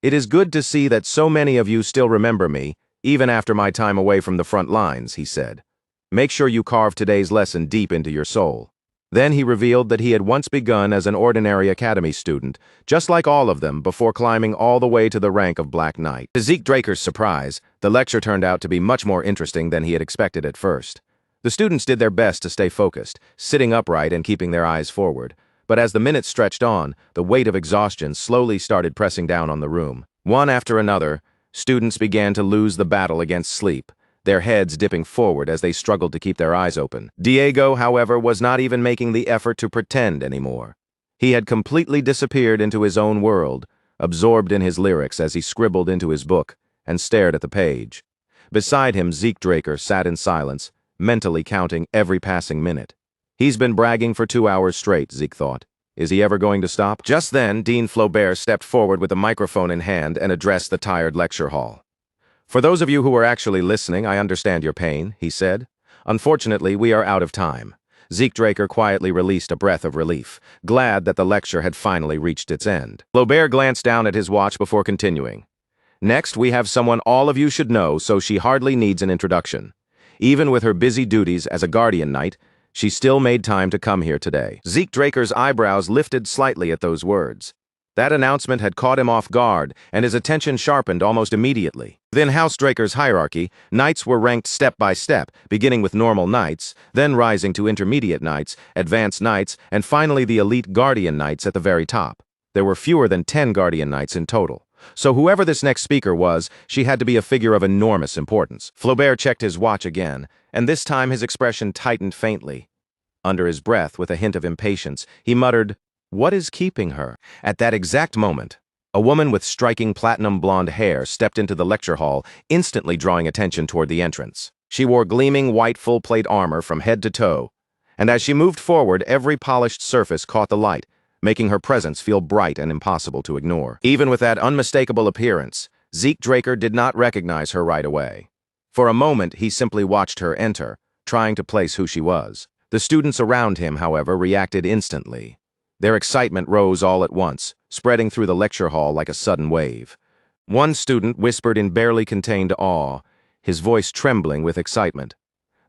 "It is good to see that so many of you still remember me, even after my time away from the front lines," he said. "Make sure you carve today's lesson deep into your soul." Then he revealed that he had once begun as an ordinary academy student, just like all of them, before climbing all the way to the rank of Black Knight. To Zeke Draker's surprise, the lecture turned out to be much more interesting than he had expected at first. The students did their best to stay focused, sitting upright and keeping their eyes forward. But as the minutes stretched on, the weight of exhaustion slowly started pressing down on the room. One after another, students began to lose the battle against sleep, their heads dipping forward as they struggled to keep their eyes open. Diego, however, was not even making the effort to pretend anymore. He had completely disappeared into his own world, absorbed in his lyrics as he scribbled into his book and stared at the page. Beside him, Zeke Draker sat in silence, mentally counting every passing minute. He's been bragging for 2 hours straight, Zeke thought. Is he ever going to stop? Just then, Dean Flaubert stepped forward with a microphone in hand and addressed the tired lecture hall. "For those of you who are actually listening, I understand your pain," he said. "Unfortunately, we are out of time." Zeke Draker quietly released a breath of relief, glad that the lecture had finally reached its end. Flaubert glanced down at his watch before continuing. "Next, we have someone all of you should know, so she hardly needs an introduction. Even with her busy duties as a guardian knight, she still made time to come here today." Zeke Draker's eyebrows lifted slightly at those words. That announcement had caught him off guard, and his attention sharpened almost immediately. Within House Draker's hierarchy, knights were ranked step by step, beginning with normal knights, then rising to intermediate knights, advanced knights, and finally the elite guardian knights at the very top. There were fewer than 10 guardian knights in total. So whoever this next speaker was, she had to be a figure of enormous importance. Flaubert checked his watch again, and this time his expression tightened faintly. Under his breath, with a hint of impatience, he muttered, "What is keeping her?" At that exact moment, a woman with striking platinum blonde hair stepped into the lecture hall, instantly drawing attention toward the entrance. She wore gleaming white full-plate armor from head to toe, And as she moved forward, every polished surface caught the light, making her presence feel bright and impossible to ignore. Even with that unmistakable appearance, Zeke Draker did not recognize her right away. For a moment, he simply watched her enter, trying to place who she was. The students around him, however, reacted instantly. Their excitement rose all at once, spreading through the lecture hall like a sudden wave. One student whispered in barely contained awe, his voice trembling with excitement.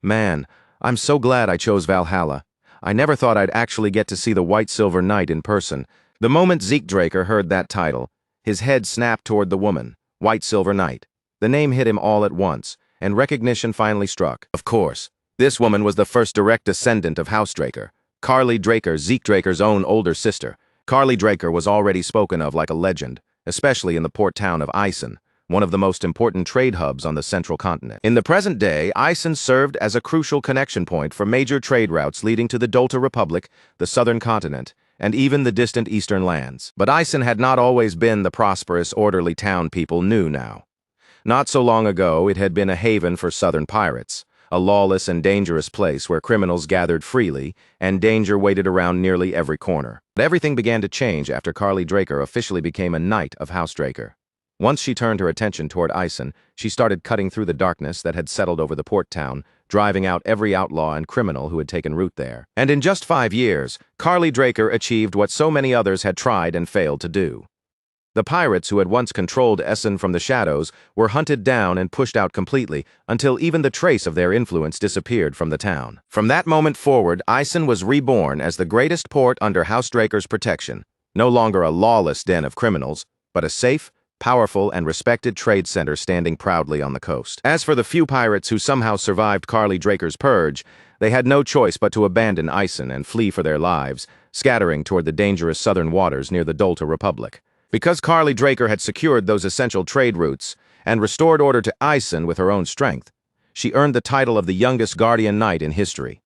"Man, I'm so glad I chose Valhalla. I never thought I'd actually get to see the White Silver Knight in person." The moment Zeke Draker heard that title, his head snapped toward the woman, White Silver Knight. The name hit him all at once, and recognition finally struck. Of course, this woman was the first direct descendant of House Draker, Carly Draker, Zeke Draker's own older sister. Carly Draker was already spoken of like a legend, especially in the port town of Isen, one of the most important trade hubs on the central continent. In the present day, Isen served as a crucial connection point for major trade routes leading to the Dolta Republic, the southern continent, and even the distant eastern lands. But Isen had not always been the prosperous, orderly town people knew now. Not so long ago, it had been a haven for southern pirates, a lawless and dangerous place where criminals gathered freely and danger waited around nearly every corner. But everything began to change after Carly Draker officially became a knight of House Draker. Once she turned her attention toward Isen, she started cutting through the darkness that had settled over the port town, driving out every outlaw and criminal who had taken root there. And in just 5 years, Carly Draker achieved what so many others had tried and failed to do. The pirates who had once controlled Essen from the shadows were hunted down and pushed out completely until even the trace of their influence disappeared from the town. From that moment forward, Isen was reborn as the greatest port under House Draker's protection, no longer a lawless den of criminals, but a safe, powerful, and respected trade center standing proudly on the coast. As for the few pirates who somehow survived Carly Draker's purge, they had no choice but to abandon Isen and flee for their lives, scattering toward the dangerous southern waters near the Dolta Republic. Because Carly Draker had secured those essential trade routes and restored order to Isen with her own strength, she earned the title of the youngest Guardian Knight in history.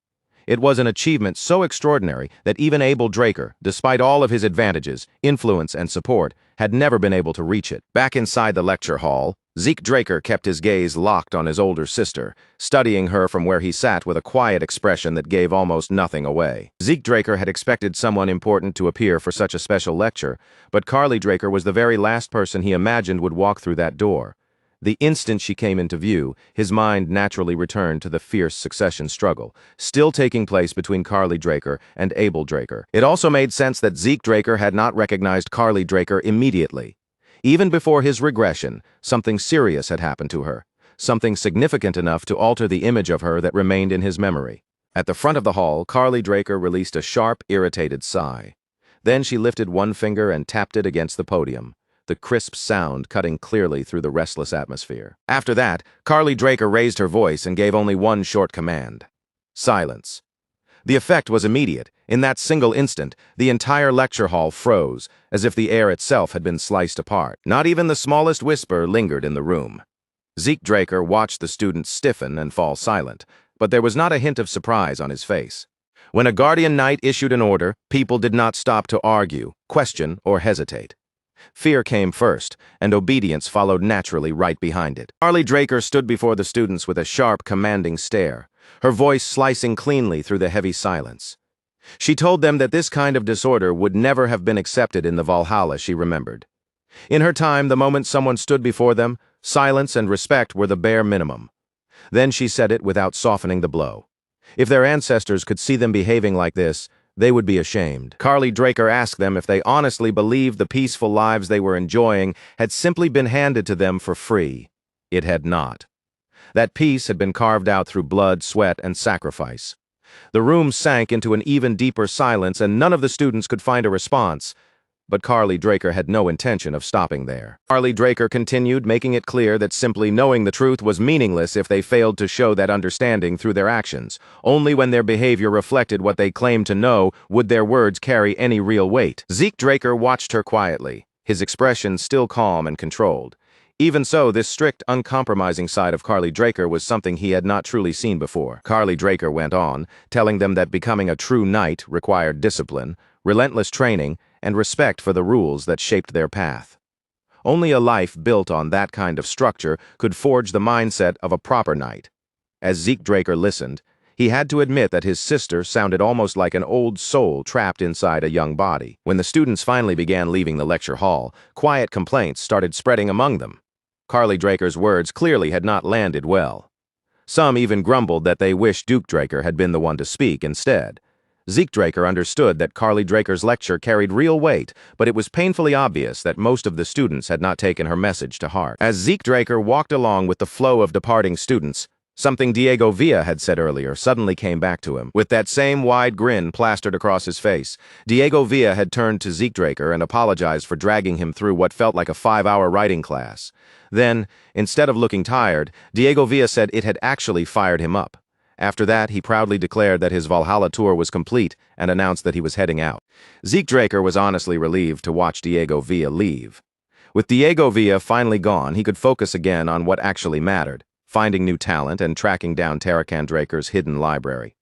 It was an achievement so extraordinary that even Abel Draker, despite all of his advantages, influence, and support, had never been able to reach it. Back inside the lecture hall, Zeke Draker kept his gaze locked on his older sister, studying her from where he sat with a quiet expression that gave almost nothing away. Zeke Draker had expected someone important to appear for such a special lecture, but Carly Draker was the very last person he imagined would walk through that door. The instant she came into view, his mind naturally returned to the fierce succession struggle, still taking place between Carly Draker and Abel Draker. It also made sense that Zeke Draker had not recognized Carly Draker immediately. Even before his regression, something serious had happened to her, something significant enough to alter the image of her that remained in his memory. At the front of the hall, Carly Draker released a sharp, irritated sigh. Then she lifted one finger and tapped it against the podium, the crisp sound cutting clearly through the restless atmosphere. After that, Carly Draker raised her voice and gave only one short command: silence. The effect was immediate. In that single instant, the entire lecture hall froze, as if the air itself had been sliced apart. Not even the smallest whisper lingered in the room. Zeke Draker watched the students stiffen and fall silent, but there was not a hint of surprise on his face. When a Guardian Knight issued an order, people did not stop to argue, question, or hesitate. Fear came first, and obedience followed naturally right behind it. Carly Draker stood before the students with a sharp, commanding stare, her voice slicing cleanly through the heavy silence. She told them that this kind of disorder would never have been accepted in the Valhalla she remembered. In her time, the moment someone stood before them, silence and respect were the bare minimum. Then she said it without softening the blow. If their ancestors could see them behaving like this, they would be ashamed. Carly Draker asked them if they honestly believed the peaceful lives they were enjoying had simply been handed to them for free. It had not. That peace had been carved out through blood, sweat, and sacrifice. The room sank into an even deeper silence, and none of the students could find a response. But Carly Draker had no intention of stopping there. Carly Draker continued, making it clear that simply knowing the truth was meaningless if they failed to show that understanding through their actions. Only when their behavior reflected what they claimed to know would their words carry any real weight. Zeke Draker watched her quietly, his expression still calm and controlled. Even so, this strict, uncompromising side of Carly Draker was something he had not truly seen before. Carly Draker went on, telling them that becoming a true knight required discipline, relentless training, and respect for the rules that shaped their path. Only a life built on that kind of structure could forge the mindset of a proper knight. As Zeke Draker listened, He had to admit that his sister sounded almost like an old soul trapped inside a young body. When the students finally began leaving the lecture hall, quiet complaints started spreading among them. Carly Draker's words clearly had not landed well. Some even grumbled that they wished Duke Draker had been the one to speak instead. Zeke Draker understood that Carly Draker's lecture carried real weight, but it was painfully obvious that most of the students had not taken her message to heart. As Zeke Draker walked along with the flow of departing students, something Diego Villa had said earlier suddenly came back to him. With that same wide grin plastered across his face, Diego Villa had turned to Zeke Draker and apologized for dragging him through what felt like a 5-hour writing class. Then, instead of looking tired, Diego Villa said it had actually fired him up. After that, he proudly declared that his Valhalla tour was complete and announced that he was heading out. Zeke Draker was honestly relieved to watch Diego Villa leave. With Diego Villa finally gone, he could focus again on what actually mattered: finding new talent and tracking down Tarakan Draker's hidden library.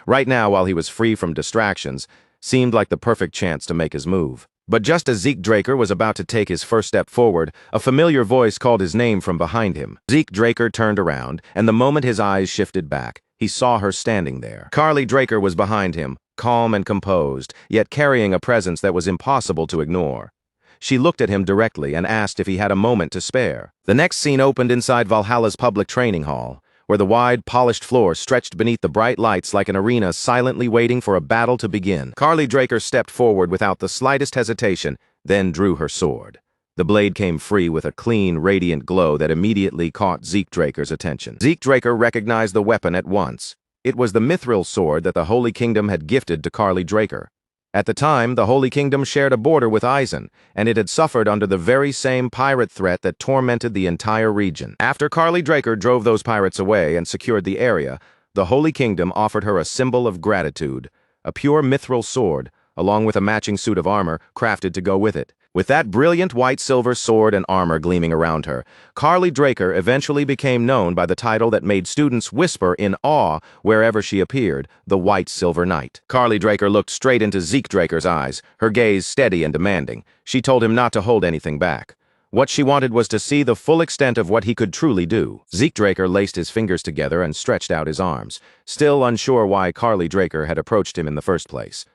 Right now, while he was free from distractions, seemed like the perfect chance to make his move. But just as Zeke Draker was about to take his first step forward, a familiar voice called his name from behind him. Zeke Draker turned around, and the moment his eyes shifted back, he saw her standing there. Carly Draker was behind him, calm and composed, yet carrying a presence that was impossible to ignore. She looked at him directly and asked if he had a moment to spare. The next scene opened inside Valhalla's public training hall, where the wide, polished floor stretched beneath the bright lights like an arena silently waiting for a battle to begin. Carly Draker stepped forward without the slightest hesitation, then drew her sword. The blade came free with a clean, radiant glow that immediately caught Zeke Draker's attention. Zeke Draker recognized the weapon at once. It was the mithril sword that the Holy Kingdom had gifted to Carly Draker. At the time, the Holy Kingdom shared a border with Eisen, and it had suffered under the very same pirate threat that tormented the entire region. After Carly Draker drove those pirates away and secured the area, the Holy Kingdom offered her a symbol of gratitude, a pure mithril sword, along with a matching suit of armor crafted to go with it. With that brilliant white-silver sword and armor gleaming around her, Carly Draker eventually became known by the title that made students whisper in awe wherever she appeared, the White Silver Knight. Carly Draker looked straight into Zeke Draker's eyes, her gaze steady and demanding. She told him not to hold anything back. What she wanted was to see the full extent of what he could truly do. Zeke Draker laced his fingers together and stretched out his arms, still unsure why Carly Draker had approached him in the first place.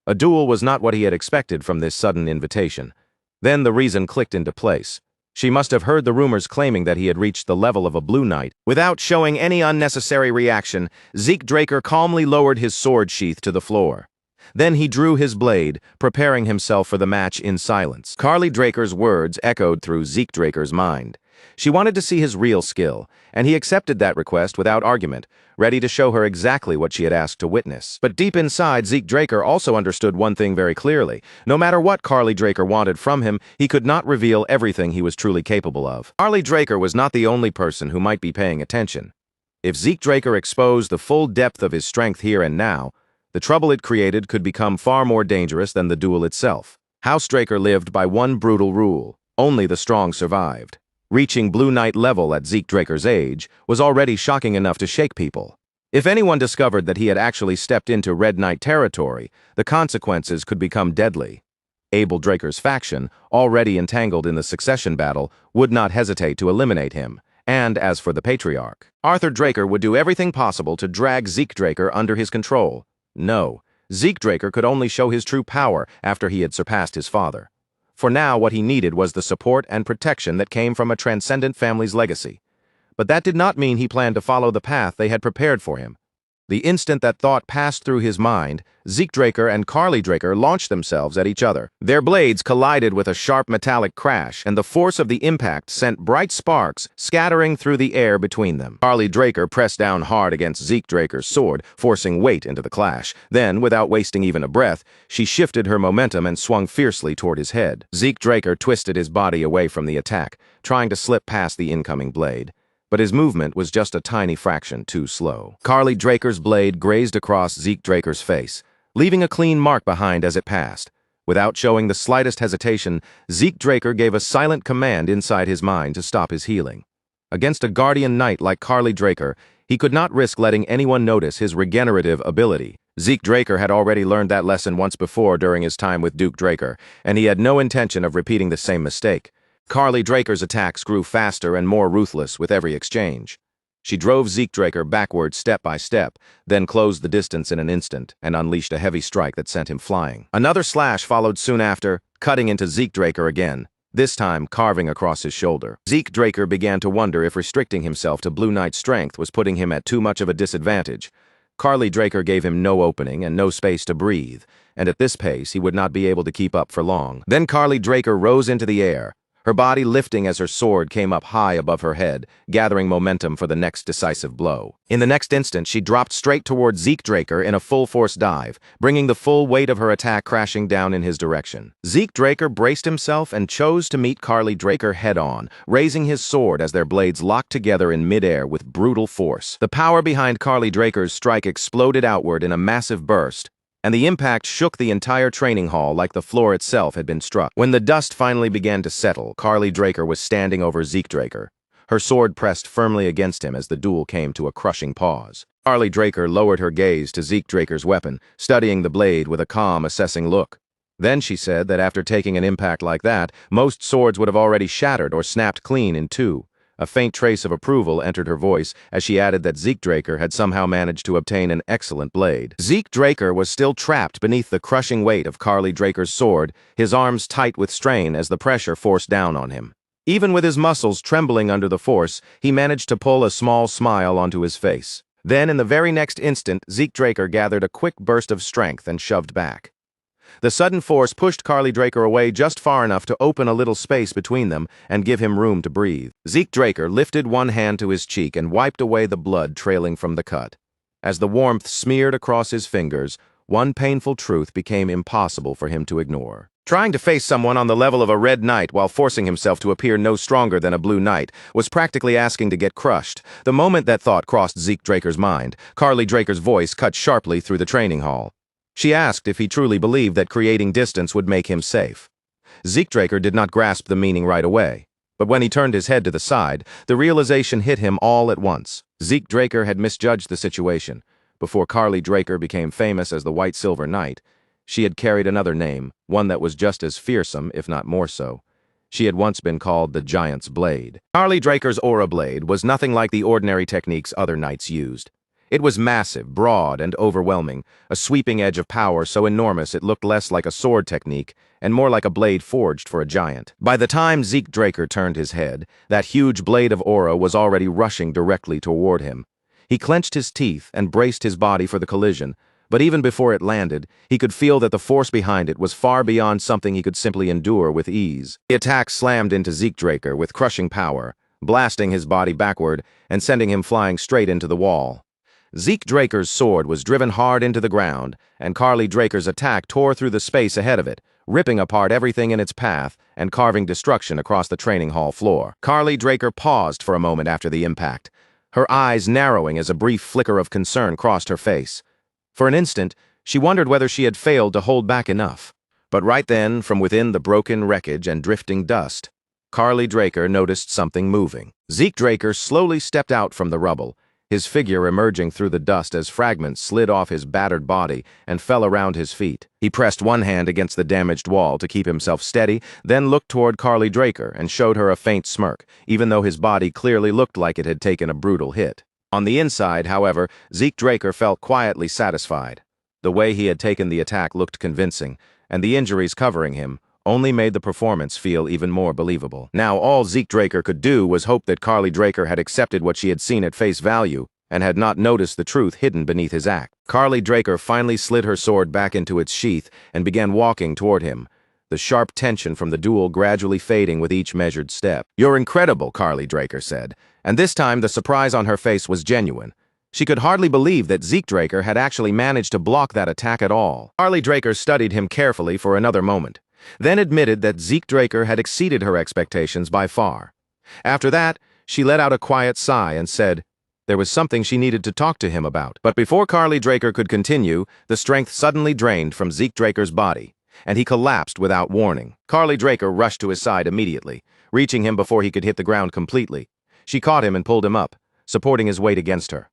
A duel was not what he had expected from this sudden invitation. Then the reason clicked into place. She must have heard the rumors claiming that he had reached the level of a Blue Knight. Without showing any unnecessary reaction, Zeke Draker calmly lowered his sword sheath to the floor. Then he drew his blade, preparing himself for the match in silence. Carly Draker's words echoed through Zeke Draker's mind. She wanted to see his real skill, and he accepted that request without argument, ready to show her exactly what she had asked to witness. But deep inside, Zeke Draker also understood one thing very clearly. No matter what Carly Draker wanted from him, he could not reveal everything he was truly capable of. Carly Draker was not the only person who might be paying attention. If Zeke Draker exposed the full depth of his strength here and now, the trouble it created could become far more dangerous than the duel itself. House Draker lived by one brutal rule: only the strong survived. Reaching Blue Knight level at Zeke Draker's age was already shocking enough to shake people. If anyone discovered that he had actually stepped into Red Knight territory, the consequences could become deadly. Abel Draker's faction, already entangled in the succession battle, would not hesitate to eliminate him. And as for the Patriarch, Arthur Draker would do everything possible to drag Zeke Draker under his control. No, Zeke Draker could only show his true power after he had surpassed his father. For now, what he needed was the support and protection that came from a transcendent family's legacy. But that did not mean he planned to follow the path they had prepared for him. The instant that thought passed through his mind, Zeke Draker and Carly Draker launched themselves at each other. Their blades collided with a sharp metallic crash, and the force of the impact sent bright sparks scattering through the air between them. Carly Draker pressed down hard against Zeke Draker's sword, forcing weight into the clash. Then, without wasting even a breath, she shifted her momentum and swung fiercely toward his head. Zeke Draker twisted his body away from the attack, trying to slip past the incoming blade. But his movement was just a tiny fraction too slow. Carly Draker's blade grazed across Zeke Draker's face, leaving a clean mark behind as it passed. Without showing the slightest hesitation, Zeke Draker gave a silent command inside his mind to stop his healing. Against a guardian knight like Carly Draker, he could not risk letting anyone notice his regenerative ability. Zeke Draker had already learned that lesson once before during his time with Duke Draker, and he had no intention of repeating the same mistake. Carly Draker's attacks grew faster and more ruthless with every exchange. She drove Zeke Draker backward step by step, then closed the distance in an instant and unleashed a heavy strike that sent him flying. Another slash followed soon after, cutting into Zeke Draker again, this time carving across his shoulder. Zeke Draker began to wonder if restricting himself to Blue Knight's strength was putting him at too much of a disadvantage. Carly Draker gave him no opening and no space to breathe, and at this pace he would not be able to keep up for long. Then Carly Draker rose into the air, her body lifting as her sword came up high above her head, gathering momentum for the next decisive blow. In the next instant, she dropped straight toward Zeke Draker in a full-force dive, bringing the full weight of her attack crashing down in his direction. Zeke Draker braced himself and chose to meet Carly Draker head-on, raising his sword as their blades locked together in midair with brutal force. The power behind Carly Draker's strike exploded outward in a massive burst, and the impact shook the entire training hall like the floor itself had been struck. When the dust finally began to settle, Carly Draker was standing over Zeke Draker, her sword pressed firmly against him as the duel came to a crushing pause. Carly Draker lowered her gaze to Zeke Draker's weapon, studying the blade with a calm, assessing look. Then she said that after taking an impact like that, most swords would have already shattered or snapped clean in two. A faint trace of approval entered her voice as she added that Zeke Draker had somehow managed to obtain an excellent blade. Zeke Draker was still trapped beneath the crushing weight of Carly Draker's sword, his arms tight with strain as the pressure forced down on him. Even with his muscles trembling under the force, he managed to pull a small smile onto his face. Then, in the very next instant, Zeke Draker gathered a quick burst of strength and shoved back. The sudden force pushed Carly Draker away just far enough to open a little space between them and give him room to breathe. Zeke Draker lifted one hand to his cheek and wiped away the blood trailing from the cut. As the warmth smeared across his fingers, one painful truth became impossible for him to ignore. Trying to face someone on the level of a red knight while forcing himself to appear no stronger than a blue knight was practically asking to get crushed. The moment that thought crossed Zeke Draker's mind, Carly Draker's voice cut sharply through the training hall. She asked if he truly believed that creating distance would make him safe. Zeke Draker did not grasp the meaning right away, but when he turned his head to the side, the realization hit him all at once. Zeke Draker had misjudged the situation. Before Carly Draker became famous as the White Silver Knight, she had carried another name, one that was just as fearsome, if not more so. She had once been called the Giant's Blade. Carly Draker's aura blade was nothing like the ordinary techniques other knights used. It was massive, broad, and overwhelming, a sweeping edge of power so enormous it looked less like a sword technique and more like a blade forged for a giant. By the time Zeke Draker turned his head, that huge blade of aura was already rushing directly toward him. He clenched his teeth and braced his body for the collision, but even before it landed, he could feel that the force behind it was far beyond something he could simply endure with ease. The attack slammed into Zeke Draker with crushing power, blasting his body backward and sending him flying straight into the wall. Zeke Draker's sword was driven hard into the ground, and Carly Draker's attack tore through the space ahead of it, ripping apart everything in its path and carving destruction across the training hall floor. Carly Draker paused for a moment after the impact, her eyes narrowing as a brief flicker of concern crossed her face. For an instant, she wondered whether she had failed to hold back enough. But right then, from within the broken wreckage and drifting dust, Carly Draker noticed something moving. Zeke Draker slowly stepped out from the rubble, his figure emerging through the dust as fragments slid off his battered body and fell around his feet. He pressed one hand against the damaged wall to keep himself steady, then looked toward Carly Draker and showed her a faint smirk, even though his body clearly looked like it had taken a brutal hit. On the inside, however, Zeke Draker felt quietly satisfied. The way he had taken the attack looked convincing, and the injuries covering him only made the performance feel even more believable. Now all Zeke Draker could do was hope that Carly Draker had accepted what she had seen at face value and had not noticed the truth hidden beneath his act. Carly Draker finally slid her sword back into its sheath and began walking toward him, the sharp tension from the duel gradually fading with each measured step. "You're incredible," Carly Draker said, and this time the surprise on her face was genuine. She could hardly believe that Zeke Draker had actually managed to block that attack at all. Carly Draker studied him carefully for another moment, then admitted that Zeke Draker had exceeded her expectations by far. After that, she let out a quiet sigh and said there was something she needed to talk to him about. But before Carly Draker could continue, the strength suddenly drained from Zeke Draker's body, and he collapsed without warning. Carly Draker rushed to his side immediately, reaching him before he could hit the ground completely. She caught him and pulled him up, supporting his weight against her.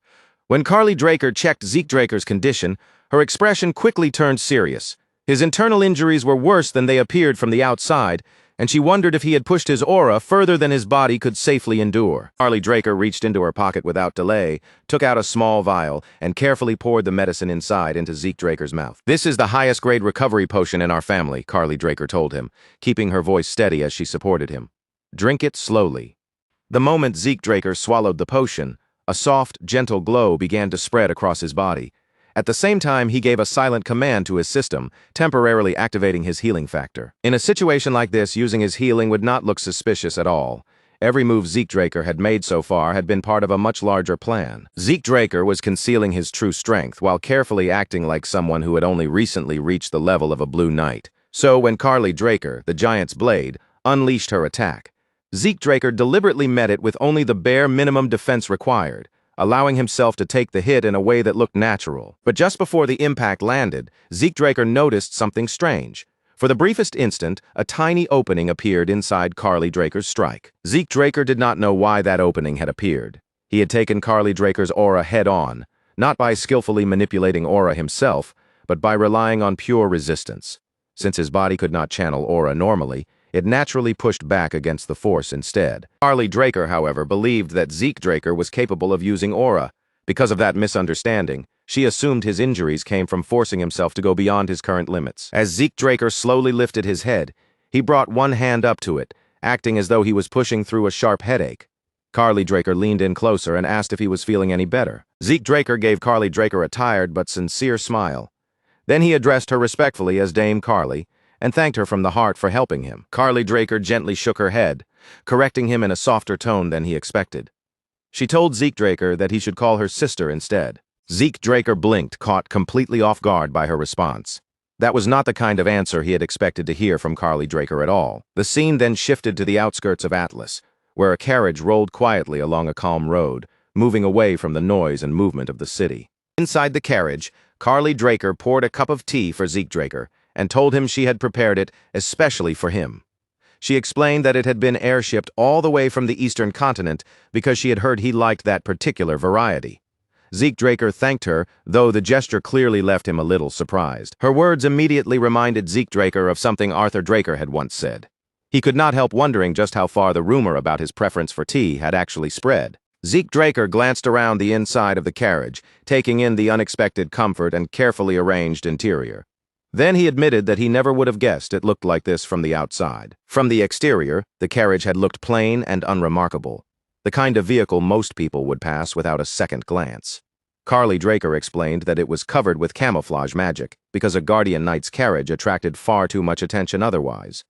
When Carly Draker checked Zeke Draker's condition, her expression quickly turned serious. His internal injuries were worse than they appeared from the outside, and she wondered if he had pushed his aura further than his body could safely endure. Carly Draker reached into her pocket without delay, took out a small vial, and carefully poured the medicine inside into Zeke Draker's mouth. "This is the highest grade recovery potion in our family," Carly Draker told him, keeping her voice steady as she supported him. "Drink it slowly." The moment Zeke Draker swallowed the potion, a soft, gentle glow began to spread across his body. At the same time, he gave a silent command to his system, temporarily activating his healing factor. In a situation like this, using his healing would not look suspicious at all. Every move Zeke Draker had made so far had been part of a much larger plan. Zeke Draker was concealing his true strength while carefully acting like someone who had only recently reached the level of a Blue Knight. So when Carly Draker, the giant's blade, unleashed her attack, Zeke Draker deliberately met it with only the bare minimum defense required, allowing himself to take the hit in a way that looked natural. But just before the impact landed, Zeke Draker noticed something strange. For the briefest instant, a tiny opening appeared inside Carly Draker's strike. Zeke Draker did not know why that opening had appeared. He had taken Carly Draker's aura head-on, not by skillfully manipulating aura himself, but by relying on pure resistance. Since his body could not channel aura normally, it naturally pushed back against the force instead. Carly Draker, however, believed that Zeke Draker was capable of using aura. Because of that misunderstanding, she assumed his injuries came from forcing himself to go beyond his current limits. As Zeke Draker slowly lifted his head, he brought one hand up to it, acting as though he was pushing through a sharp headache. Carly Draker leaned in closer and asked if he was feeling any better. Zeke Draker gave Carly Draker a tired but sincere smile. Then he addressed her respectfully as Dame Carly, and thanked her from the heart for helping him. Carly Draker gently shook her head, correcting him in a softer tone than he expected. She told Zeke Draker that he should call her sister instead. Zeke Draker blinked, caught completely off guard by her response. That was not the kind of answer he had expected to hear from Carly Draker at all. The scene then shifted to the outskirts of Atlas, where a carriage rolled quietly along a calm road, moving away from the noise and movement of the city. Inside the carriage, Carly Draker poured a cup of tea for Zeke Draker, and told him she had prepared it especially for him. She explained that it had been airshipped all the way from the eastern continent because she had heard he liked that particular variety. Zeke Draker thanked her, though the gesture clearly left him a little surprised. Her words immediately reminded Zeke Draker of something Arthur Draker had once said. He could not help wondering just how far the rumor about his preference for tea had actually spread. Zeke Draker glanced around the inside of the carriage, taking in the unexpected comfort and carefully arranged interior. Then he admitted that he never would have guessed it looked like this from the outside. From the exterior, the carriage had looked plain and unremarkable, the kind of vehicle most people would pass without a second glance. Carly Draker explained that it was covered with camouflage magic, because a guardian knight's carriage attracted far too much attention otherwise.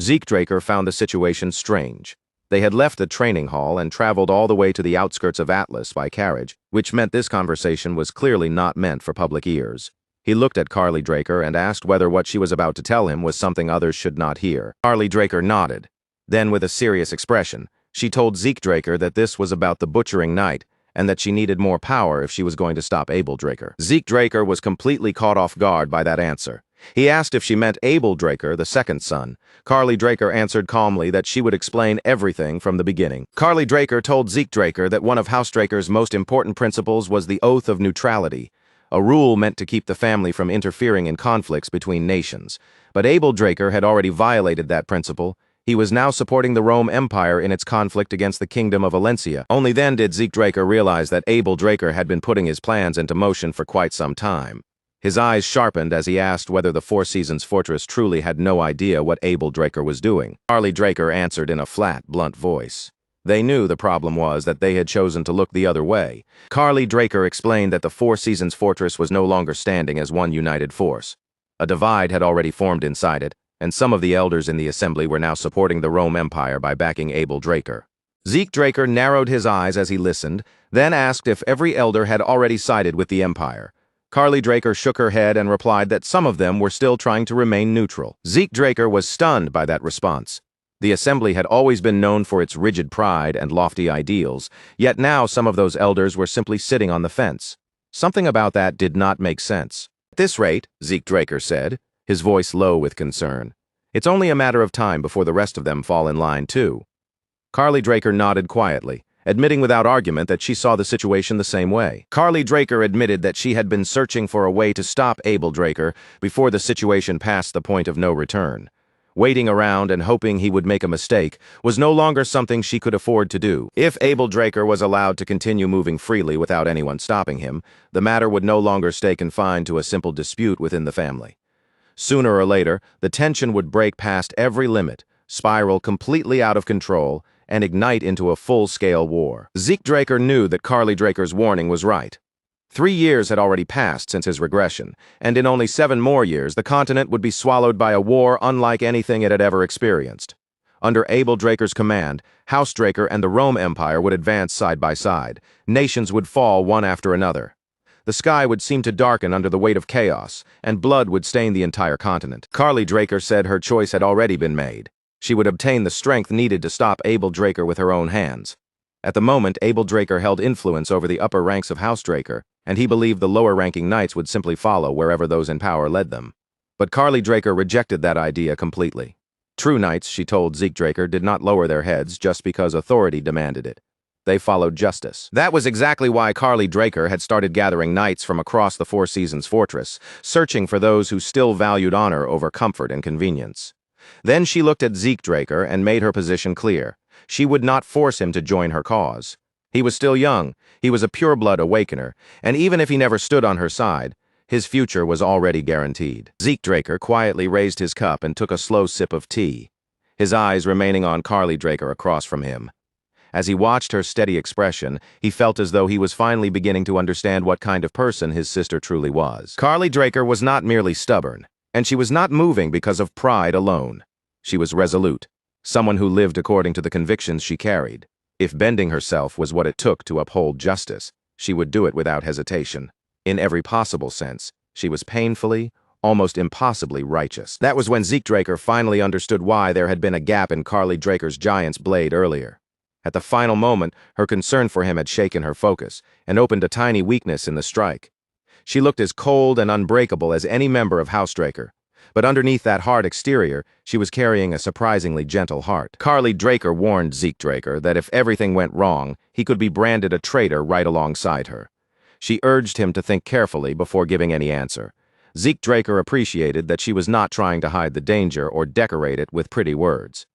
Zeke Draker found the situation strange. They had left the training hall and traveled all the way to the outskirts of Atlas by carriage, which meant this conversation was clearly not meant for public ears. He looked at Carly Draker and asked whether what she was about to tell him was something others should not hear. Carly Draker nodded. Then, with a serious expression, she told Zeke Draker that this was about the butchering knight, and that she needed more power if she was going to stop Abel Draker. Zeke Draker was completely caught off guard by that answer. He asked if she meant Abel Draker, the second son. Carly Draker answered calmly that she would explain everything from the beginning. Carly Draker told Zeke Draker that one of House Draker's most important principles was the oath of neutrality, a rule meant to keep the family from interfering in conflicts between nations. But Abel Draker had already violated that principle. He was now supporting the Rome Empire in its conflict against the Kingdom of Valencia. Only then did Zeke Draker realize that Abel Draker had been putting his plans into motion for quite some time. His eyes sharpened as he asked whether the Four Seasons Fortress truly had no idea what Abel Draker was doing. Carly Draker answered in a flat, blunt voice. They knew the problem was that they had chosen to look the other way. Carly Draker explained that the Four Seasons Fortress was no longer standing as one united force. A divide had already formed inside it, and some of the elders in the assembly were now supporting the Rome Empire by backing Abel Draker. Zeke Draker narrowed his eyes as he listened, then asked if every elder had already sided with the Empire. Carly Draker shook her head and replied that some of them were still trying to remain neutral. Zeke Draker was stunned by that response. The assembly had always been known for its rigid pride and lofty ideals, yet now some of those elders were simply sitting on the fence. Something about that did not make sense. At this rate, Zeke Draker said, his voice low with concern, it's only a matter of time before the rest of them fall in line too. Carly Draker nodded quietly, admitting without argument that she saw the situation the same way. Carly Draker admitted that she had been searching for a way to stop Abel Draker before the situation passed the point of no return. Waiting around and hoping he would make a mistake was no longer something she could afford to do. If Abel Draker was allowed to continue moving freely without anyone stopping him, the matter would no longer stay confined to a simple dispute within the family. Sooner or later, the tension would break past every limit, spiral completely out of control, and ignite into a full-scale war. Zeke Draker knew that Carly Draker's warning was right. 3 years had already passed since his regression, and in only 7 more years the continent would be swallowed by a war unlike anything it had ever experienced. Under Abel Draker's command, House Draker and the Rome Empire would advance side by side. Nations would fall one after another. The sky would seem to darken under the weight of chaos, and blood would stain the entire continent. Carly Draker said her choice had already been made. She would obtain the strength needed to stop Abel Draker with her own hands. At the moment, Abel Draker held influence over the upper ranks of House Draker, and he believed the lower-ranking knights would simply follow wherever those in power led them. But Carly Draker rejected that idea completely. True knights, she told Zeke Draker, did not lower their heads just because authority demanded it. They followed justice. That was exactly why Carly Draker had started gathering knights from across the Four Seasons fortress, searching for those who still valued honor over comfort and convenience. Then she looked at Zeke Draker and made her position clear. She would not force him to join her cause. He was still young, he was a pure-blood awakener, and even if he never stood on her side, his future was already guaranteed. Zeke Draker quietly raised his cup and took a slow sip of tea, his eyes remaining on Carly Draker across from him. As he watched her steady expression, he felt as though he was finally beginning to understand what kind of person his sister truly was. Carly Draker was not merely stubborn, and she was not moving because of pride alone. She was resolute, someone who lived according to the convictions she carried. If bending herself was what it took to uphold justice, she would do it without hesitation. In every possible sense, she was painfully, almost impossibly righteous. That was when Zeke Draker finally understood why there had been a gap in Carly Draker's giant's blade earlier. At the final moment, her concern for him had shaken her focus and opened a tiny weakness in the strike. She looked as cold and unbreakable as any member of House Draker, but underneath that hard exterior, she was carrying a surprisingly gentle heart. Carly Draker warned Zeke Draker that if everything went wrong, he could be branded a traitor right alongside her. She urged him to think carefully before giving any answer. Zeke Draker appreciated that she was not trying to hide the danger or decorate it with pretty words.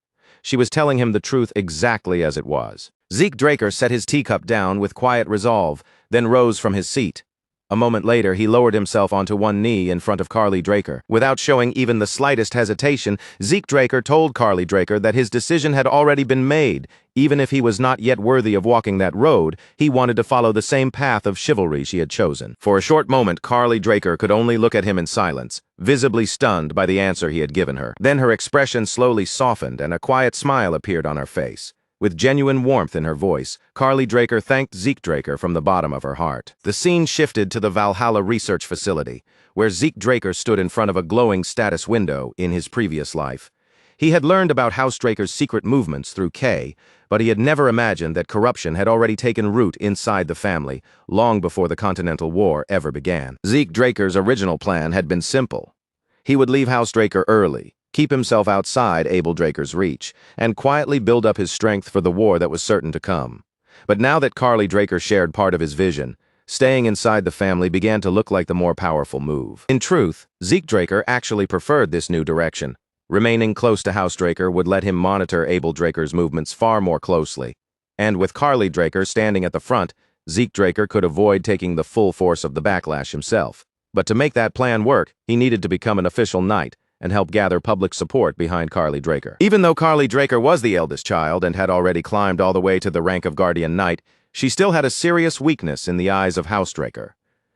She was telling him the truth exactly as it was. Zeke Draker set his teacup down with quiet resolve, then rose from his seat. A moment later, he lowered himself onto one knee in front of Carly Draker. Without showing even the slightest hesitation, Zeke Draker told Carly Draker that his decision had already been made. Even if he was not yet worthy of walking that road, he wanted to follow the same path of chivalry she had chosen. For a short moment, Carly Draker could only look at him in silence, visibly stunned by the answer he had given her. Then her expression slowly softened and a quiet smile appeared on her face. With genuine warmth in her voice, Carly Draker thanked Zeke Draker from the bottom of her heart. The scene shifted to the Valhalla research facility, where Zeke Draker stood in front of a glowing status window in his previous life. He had learned about House Draker's secret movements through Kay, but he had never imagined that corruption had already taken root inside the family, long before the Continental War ever began. Zeke Draker's original plan had been simple. He would leave House Draker early, keep himself outside Abel Draker's reach, and quietly build up his strength for the war that was certain to come. But now that Carly Draker shared part of his vision, staying inside the family began to look like the more powerful move. In truth, Zeke Draker actually preferred this new direction. Remaining close to House Draker would let him monitor Abel Draker's movements far more closely. And with Carly Draker standing at the front, Zeke Draker could avoid taking the full force of the backlash himself. But to make that plan work, he needed to become an official knight and help gather public support behind Carly Draker. Even though Carly Draker was the eldest child and had already climbed all the way to the rank of Guardian Knight, she still had a serious weakness in the eyes of House Draker.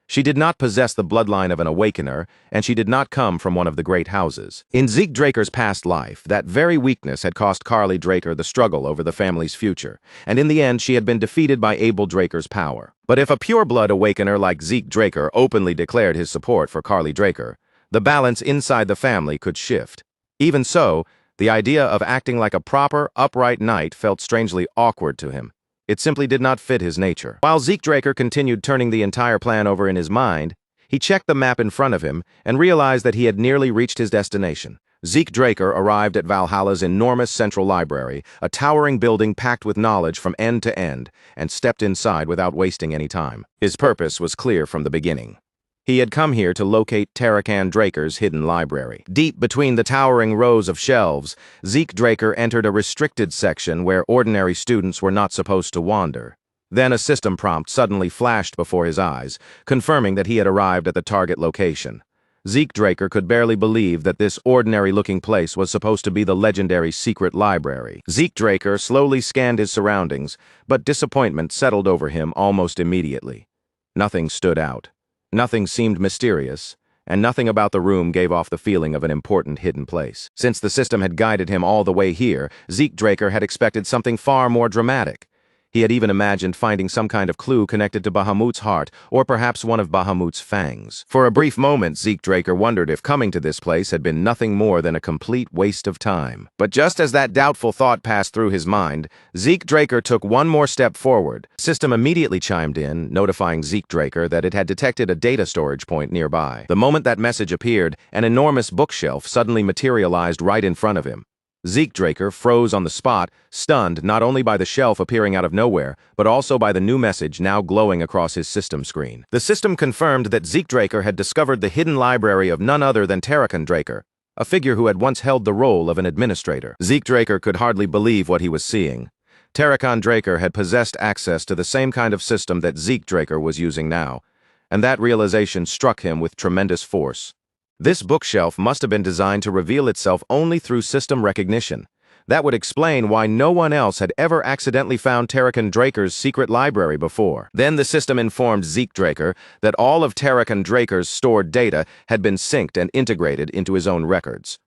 She did not possess the bloodline of an awakener, and she did not come from one of the great houses. In Zeke Draker's past life, that very weakness had cost Carly Draker the struggle over the family's future, and in the end she had been defeated by Abel Draker's power. But if a pure-blood awakener like Zeke Draker openly declared his support for Carly Draker, the balance inside the family could shift. Even so, the idea of acting like a proper, upright knight felt strangely awkward to him. It simply did not fit his nature. While Zeke Draker continued turning the entire plan over in his mind, he checked the map in front of him and realized that he had nearly reached his destination. Zeke Draker arrived at Valhalla's enormous central library, a towering building packed with knowledge from end to end, and stepped inside without wasting any time. His purpose was clear from the beginning. He had come here to locate Tarakan Draker's hidden library. Deep between the towering rows of shelves, Zeke Draker entered a restricted section where ordinary students were not supposed to wander. Then a system prompt suddenly flashed before his eyes, confirming that he had arrived at the target location. Zeke Draker could barely believe that this ordinary-looking place was supposed to be the legendary secret library. Zeke Draker slowly scanned his surroundings, but disappointment settled over him almost immediately. Nothing stood out. Nothing seemed mysterious, and nothing about the room gave off the feeling of an important hidden place. Since the system had guided him all the way here, Zeke Draker had expected something far more dramatic. He had even imagined finding some kind of clue connected to Bahamut's heart, or perhaps one of Bahamut's fangs. For a brief moment, Zeke Draker wondered if coming to this place had been nothing more than a complete waste of time. But just as that doubtful thought passed through his mind, Zeke Draker took one more step forward. The system immediately chimed in, notifying Zeke Draker that it had detected a data storage point nearby. The moment that message appeared, an enormous bookshelf suddenly materialized right in front of him. Zeke Draker froze on the spot, stunned not only by the shelf appearing out of nowhere, but also by the new message now glowing across his system screen. The system confirmed that Zeke Draker had discovered the hidden library of none other than Tarakan Draker, a figure who had once held the role of an administrator. Zeke Draker could hardly believe what he was seeing. Tarakan Draker had possessed access to the same kind of system that Zeke Draker was using now, and that realization struck him with tremendous force. This bookshelf must have been designed to reveal itself only through system recognition. That would explain why no one else had ever accidentally found Tarakan Draker's secret library before. Then the system informed Zeke Draker that all of Tarakan Draker's stored data had been synced and integrated into his own records.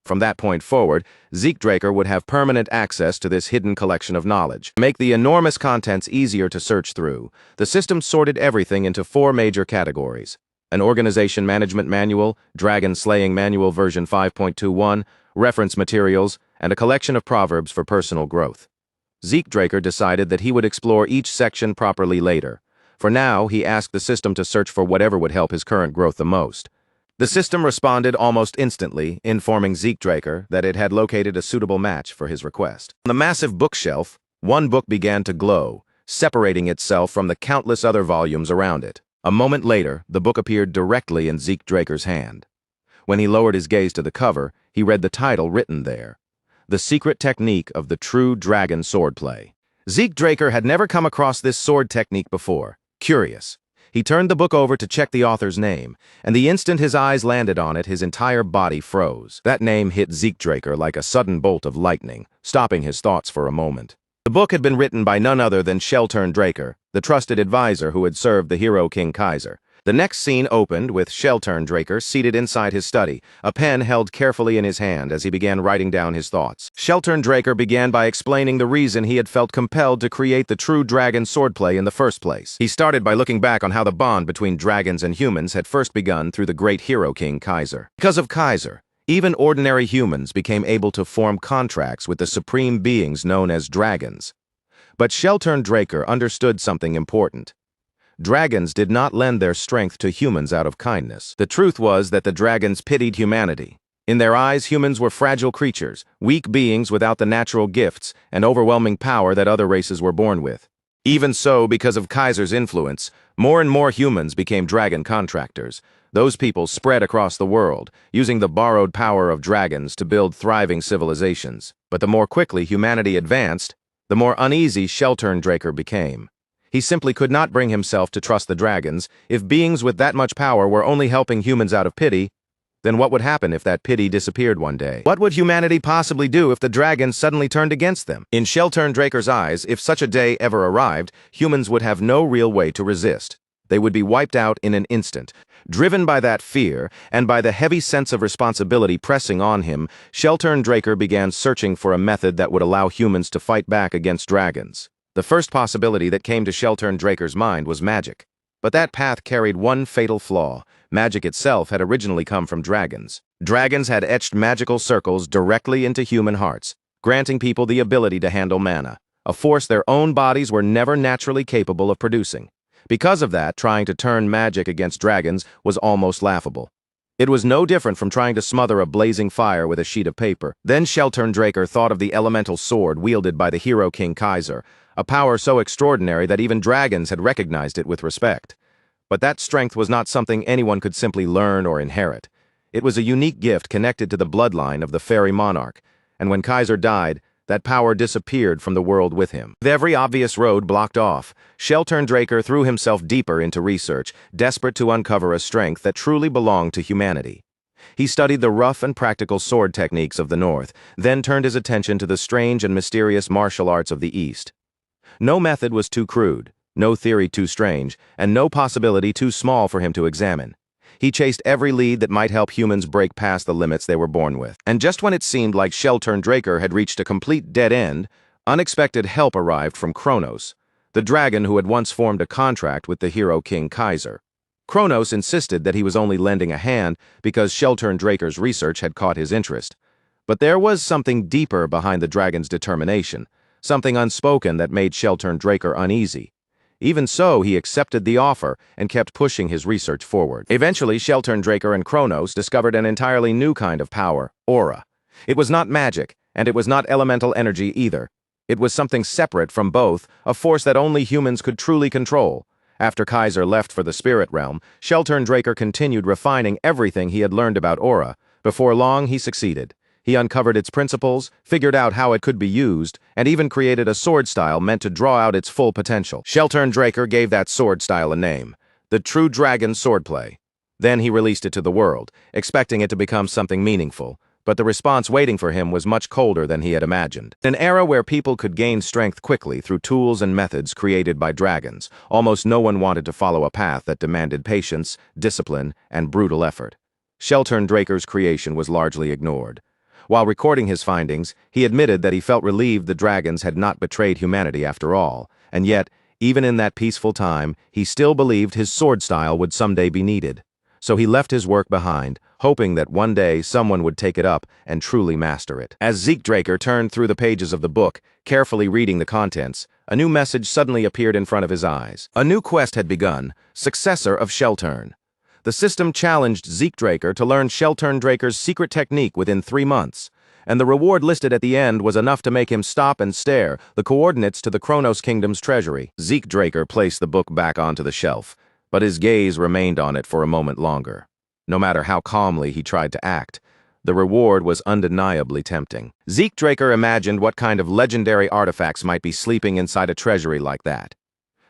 From that point forward, Zeke Draker would have permanent access to this hidden collection of knowledge. To make the enormous contents easier to search through, the system sorted everything into 4 major categories: an organization management manual, dragon slaying manual version 5.21, reference materials, and a collection of proverbs for personal growth. Zeke Draker decided that he would explore each section properly later. For now, he asked the system to search for whatever would help his current growth the most. The system responded almost instantly, informing Zeke Draker that it had located a suitable match for his request. On the massive bookshelf, one book began to glow, separating itself from the countless other volumes around it. A moment later, the book appeared directly in Zeke Draker's hand. When he lowered his gaze to the cover, he read the title written there: The Secret Technique of the True Dragon Swordplay. Zeke Draker had never come across this sword technique before. Curious, he turned the book over to check the author's name, and the instant his eyes landed on it, his entire body froze. That name hit Zeke Draker like a sudden bolt of lightning, stopping his thoughts for a moment. The book had been written by none other than Sheltern Draker, the trusted advisor who had served the hero King Kaiser. The next scene opened with Sheltern Draker seated inside his study, a pen held carefully in his hand as he began writing down his thoughts. Sheltern Draker began by explaining the reason he had felt compelled to create the true dragon swordplay in the first place. He started by looking back on how the bond between dragons and humans had first begun through the great hero King Kaiser. Because of Kaiser, even ordinary humans became able to form contracts with the supreme beings known as dragons. But Sheltern Draker understood something important. Dragons did not lend their strength to humans out of kindness. The truth was that the dragons pitied humanity. In their eyes, humans were fragile creatures, weak beings without the natural gifts and overwhelming power that other races were born with. Even so, because of Kaiser's influence, more and more humans became dragon contractors. Those people spread across the world, using the borrowed power of dragons to build thriving civilizations. But the more quickly humanity advanced, the more uneasy Sheltern Draker became. He simply could not bring himself to trust the dragons. If beings with that much power were only helping humans out of pity, then what would happen if that pity disappeared one day? What would humanity possibly do if the dragons suddenly turned against them? In Sheltern Draker's eyes, if such a day ever arrived, humans would have no real way to resist. They would be wiped out in an instant. Driven by that fear, and by the heavy sense of responsibility pressing on him, Sheltern Draker began searching for a method that would allow humans to fight back against dragons. The first possibility that came to Sheltern Draker's mind was magic. But that path carried one fatal flaw. Magic itself had originally come from dragons. Dragons had etched magical circles directly into human hearts, granting people the ability to handle mana, a force their own bodies were never naturally capable of producing. Because of that, trying to turn magic against dragons was almost laughable. It was no different from trying to smother a blazing fire with a sheet of paper. Then Sheltern Draker thought of the elemental sword wielded by the hero King Kaiser, a power so extraordinary that even dragons had recognized it with respect. But that strength was not something anyone could simply learn or inherit. It was a unique gift connected to the bloodline of the fairy monarch, and when Kaiser died, that power disappeared from the world with him. With every obvious road blocked off, Shelturndraker threw himself deeper into research, desperate to uncover a strength that truly belonged to humanity. He studied the rough and practical sword techniques of the North, then turned his attention to the strange and mysterious martial arts of the East. No method was too crude, no theory too strange, and no possibility too small for him to examine. He chased every lead that might help humans break past the limits they were born with. And just when it seemed like Shelturndraker had reached a complete dead end, unexpected help arrived from Kronos, the dragon who had once formed a contract with the hero King Kaiser. Kronos insisted that he was only lending a hand because Shelturndraker's research had caught his interest. But there was something deeper behind the dragon's determination, something unspoken that made Shelturndraker uneasy. Even so, he accepted the offer and kept pushing his research forward. Eventually, Shelturndraker and Kronos discovered an entirely new kind of power, aura. It was not magic, and it was not elemental energy either. It was something separate from both, a force that only humans could truly control. After Kaiser left for the spirit realm, Shelturndraker continued refining everything he had learned about aura. Before long, he succeeded. He uncovered its principles, figured out how it could be used, and even created a sword style meant to draw out its full potential. Shelturndraker gave that sword style a name, the True Dragon Swordplay. Then he released it to the world, expecting it to become something meaningful, but the response waiting for him was much colder than he had imagined. In an era where people could gain strength quickly through tools and methods created by dragons, almost no one wanted to follow a path that demanded patience, discipline, and brutal effort. Shelturndraker's creation was largely ignored. While recording his findings, he admitted that he felt relieved the dragons had not betrayed humanity after all, and yet, even in that peaceful time, he still believed his sword style would someday be needed. So he left his work behind, hoping that one day someone would take it up and truly master it. As Zeekdraker turned through the pages of the book, carefully reading the contents, a new message suddenly appeared in front of his eyes. A new quest had begun, successor of Shelturn. The system challenged Zeekdraker to learn Shelturndraker's secret technique within 3 months, and the reward listed at the end was enough to make him stop and stare, the coordinates to the Kronos Kingdom's treasury. Zeekdraker placed the book back onto the shelf, but his gaze remained on it for a moment longer. No matter how calmly he tried to act, the reward was undeniably tempting. Zeekdraker imagined what kind of legendary artifacts might be sleeping inside a treasury like that.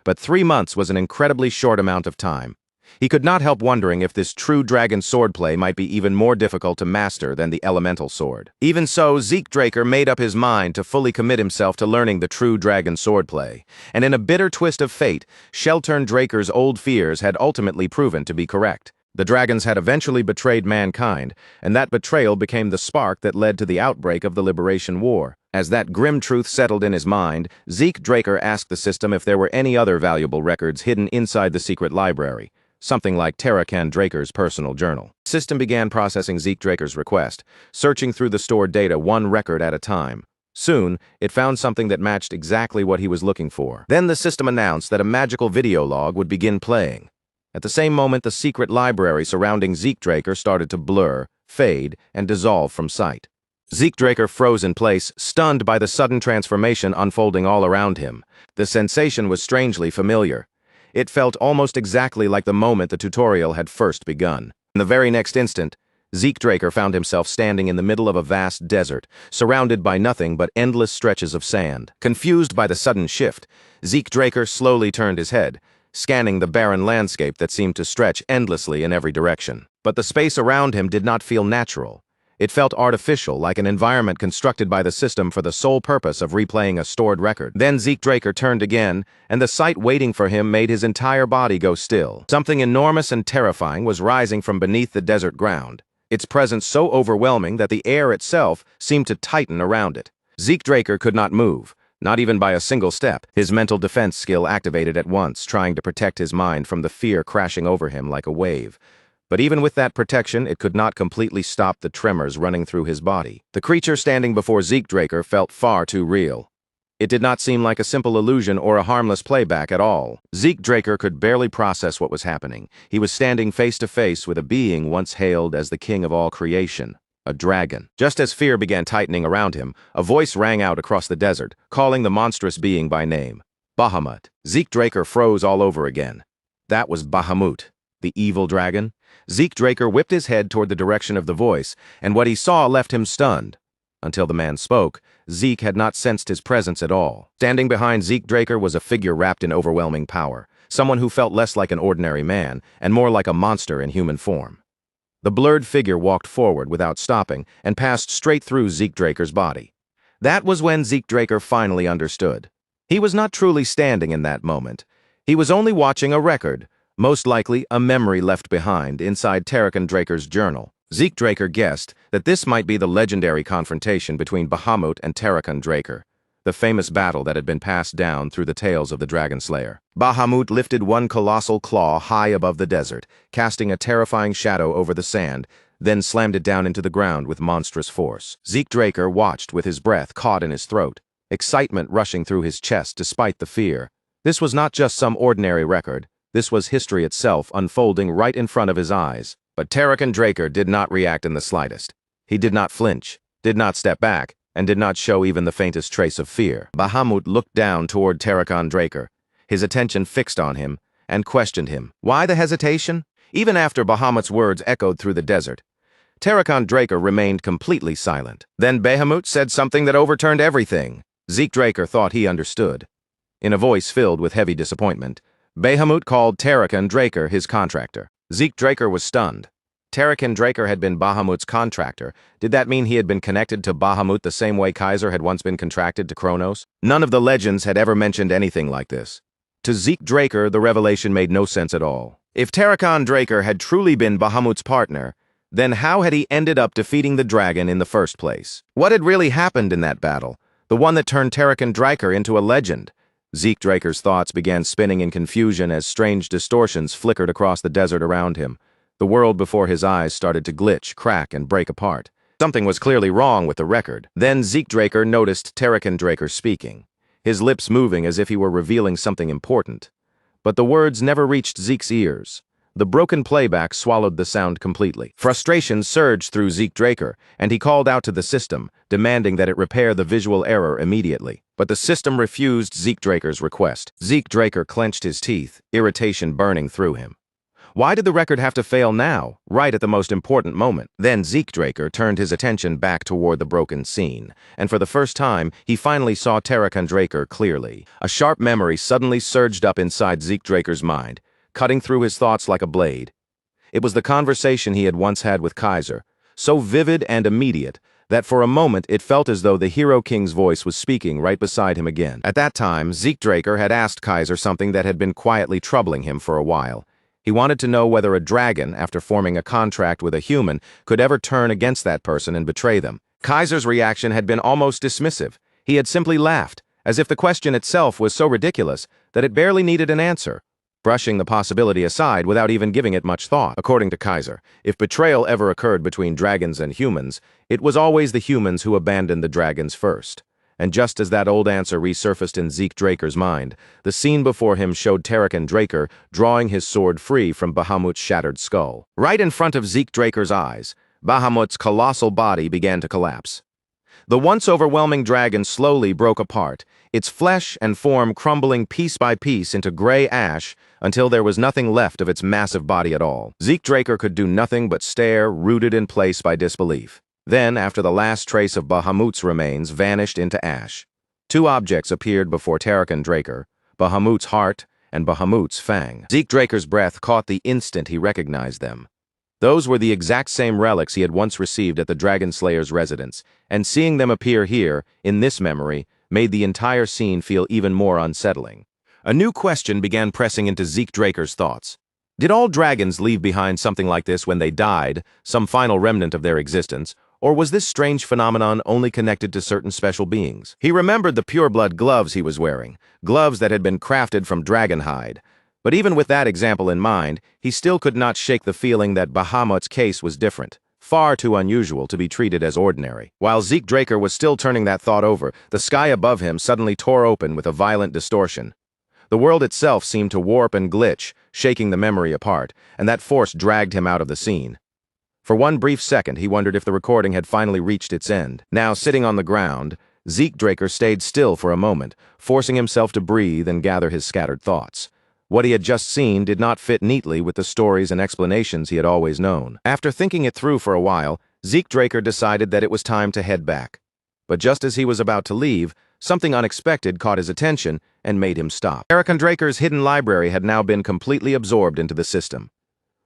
But 3 months was an incredibly short amount of time. He could not help wondering if this true dragon swordplay might be even more difficult to master than the elemental sword. Even so, Zeekdraker made up his mind to fully commit himself to learning the true dragon swordplay, and in a bitter twist of fate, Shelturndraker's old fears had ultimately proven to be correct. The dragons had eventually betrayed mankind, and that betrayal became the spark that led to the outbreak of the Liberation War. As that grim truth settled in his mind, Zeekdraker asked the system if there were any other valuable records hidden inside the secret library. Something like Draker's personal journal. The system began processing Zeekdraker's request, searching through the stored data one record at a time. Soon, it found something that matched exactly what he was looking for. Then the system announced that a magical video log would begin playing. At the same moment, the secret library surrounding Zeekdraker started to blur, fade, and dissolve from sight. Zeekdraker froze in place, stunned by the sudden transformation unfolding all around him. The sensation was strangely familiar. It felt almost exactly like the moment the tutorial had first begun. In the very next instant, Zeekdraker found himself standing in the middle of a vast desert, surrounded by nothing but endless stretches of sand. Confused by the sudden shift, Zeekdraker slowly turned his head, scanning the barren landscape that seemed to stretch endlessly in every direction. But the space around him did not feel natural. It felt artificial, like an environment constructed by the system for the sole purpose of replaying a stored record. Then Zeekdraker turned again, and the sight waiting for him made his entire body go still. Something enormous and terrifying was rising from beneath the desert ground, its presence so overwhelming that the air itself seemed to tighten around it. Zeekdraker could not move, not even by a single step. His mental defense skill activated at once, trying to protect his mind from the fear crashing over him like a wave. But even with that protection, it could not completely stop the tremors running through his body. The creature standing before Zeekdraker felt far too real. It did not seem like a simple illusion or a harmless playback at all. Zeekdraker could barely process what was happening. He was standing face to face with a being once hailed as the king of all creation, a dragon. Just as fear began tightening around him, a voice rang out across the desert, calling the monstrous being by name, Bahamut. Zeekdraker froze all over again. That was Bahamut, the evil dragon. Zeke Draker whipped his head toward the direction of the voice, and what he saw left him stunned. Until the man spoke, Zeke had not sensed his presence at all. Standing behind Zeke Draker was a figure wrapped in overwhelming power, someone who felt less like an ordinary man and more like a monster in human form. The blurred figure walked forward without stopping and passed straight through Zeke Draker's body. That was when Zeke Draker finally understood. He was not truly standing in that moment. He was only watching a record, most likely a memory left behind inside Tarakan Draker's journal. Zeke Draker guessed that this might be the legendary confrontation between Bahamut and Tarakan Draker, the famous battle that had been passed down through the tales of the Dragon Slayer. Bahamut lifted one colossal claw high above the desert, casting a terrifying shadow over the sand, then slammed it down into the ground with monstrous force. Zeke Draker watched with his breath caught in his throat, excitement rushing through his chest despite the fear. This was not just some ordinary record. This was history itself unfolding right in front of his eyes. But Tarakan Draker did not react in the slightest. He did not flinch, did not step back, and did not show even the faintest trace of fear. Bahamut looked down toward Tarakan Draker, his attention fixed on him, and questioned him. Why the hesitation? Even after Bahamut's words echoed through the desert, Tarakan Draker remained completely silent. Then Bahamut said something that overturned everything. Zeke Draker thought he understood. In a voice filled with heavy disappointment, Bahamut called Tarakan Draker his contractor. Zeke Draker was stunned. Tarakan Draker had been Bahamut's contractor. Did that mean he had been connected to Bahamut the same way Kaiser had once been contracted to Kronos? None of the legends had ever mentioned anything like this. To Zeke Draker, the revelation made no sense at all. If Tarakan Draker had truly been Bahamut's partner, then how had he ended up defeating the dragon in the first place? What had really happened in that battle? The one that turned Tarakan Draker into a legend? Zeke Draker's thoughts began spinning in confusion as strange distortions flickered across the desert around him. The world before his eyes started to glitch, crack, and break apart. Something was clearly wrong with the record. Then Zeke Draker noticed Tarakan Draker speaking, his lips moving as if he were revealing something important. But the words never reached Zeke's ears. The broken playback swallowed the sound completely. Frustration surged through Zeke Draker, and he called out to the system, demanding that it repair the visual error immediately. But the system refused Zeke Draker's request. Zeke Draker clenched his teeth, irritation burning through him. Why did the record have to fail now, right at the most important moment? Then Zeke Draker turned his attention back toward the broken scene, and for the first time, he finally saw Tarakan Draker clearly. A sharp memory suddenly surged up inside Zeke Draker's mind, cutting through his thoughts like a blade. It was the conversation he had once had with Kaiser, so vivid and immediate that for a moment it felt as though the Hero King's voice was speaking right beside him again. At that time, Zeke Draker had asked Kaiser something that had been quietly troubling him for a while. He wanted to know whether a dragon, after forming a contract with a human, could ever turn against that person and betray them. Kaiser's reaction had been almost dismissive. He had simply laughed, as if the question itself was so ridiculous that it barely needed an answer, brushing the possibility aside without even giving it much thought. According to Kaiser, if betrayal ever occurred between dragons and humans, it was always the humans who abandoned the dragons first. And just as that old answer resurfaced in Zeke Draker's mind, the scene before him showed Tarakan Draker drawing his sword free from Bahamut's shattered skull. Right in front of Zeke Draker's eyes, Bahamut's colossal body began to collapse. The once overwhelming dragon slowly broke apart, its flesh and form crumbling piece by piece into gray ash until there was nothing left of its massive body at all. Zeke Draker could do nothing but stare, rooted in place by disbelief. Then, after the last trace of Bahamut's remains vanished into ash, two objects appeared before Tarakan Draker, Bahamut's heart and Bahamut's fang. Zeke Draker's breath caught the instant he recognized them. Those were the exact same relics he had once received at the Dragon Slayer's residence, and seeing them appear here, in this memory, made the entire scene feel even more unsettling. A new question began pressing into Zeke Draker's thoughts. Did all dragons leave behind something like this when they died, some final remnant of their existence, or was this strange phenomenon only connected to certain special beings? He remembered the pureblood gloves he was wearing, gloves that had been crafted from dragon hide. But even with that example in mind, he still could not shake the feeling that Bahamut's case was different, far too unusual to be treated as ordinary. While Zeke Draker was still turning that thought over, the sky above him suddenly tore open with a violent distortion. The world itself seemed to warp and glitch, shaking the memory apart, and that force dragged him out of the scene. For one brief second, he wondered if the recording had finally reached its end. Now, sitting on the ground, Zeke Draker stayed still for a moment, forcing himself to breathe and gather his scattered thoughts. What he had just seen did not fit neatly with the stories and explanations he had always known. After thinking it through for a while, Zeke Draker decided that it was time to head back. But just as he was about to leave, something unexpected caught his attention and made him stop. Draker's hidden library had now been completely absorbed into the system.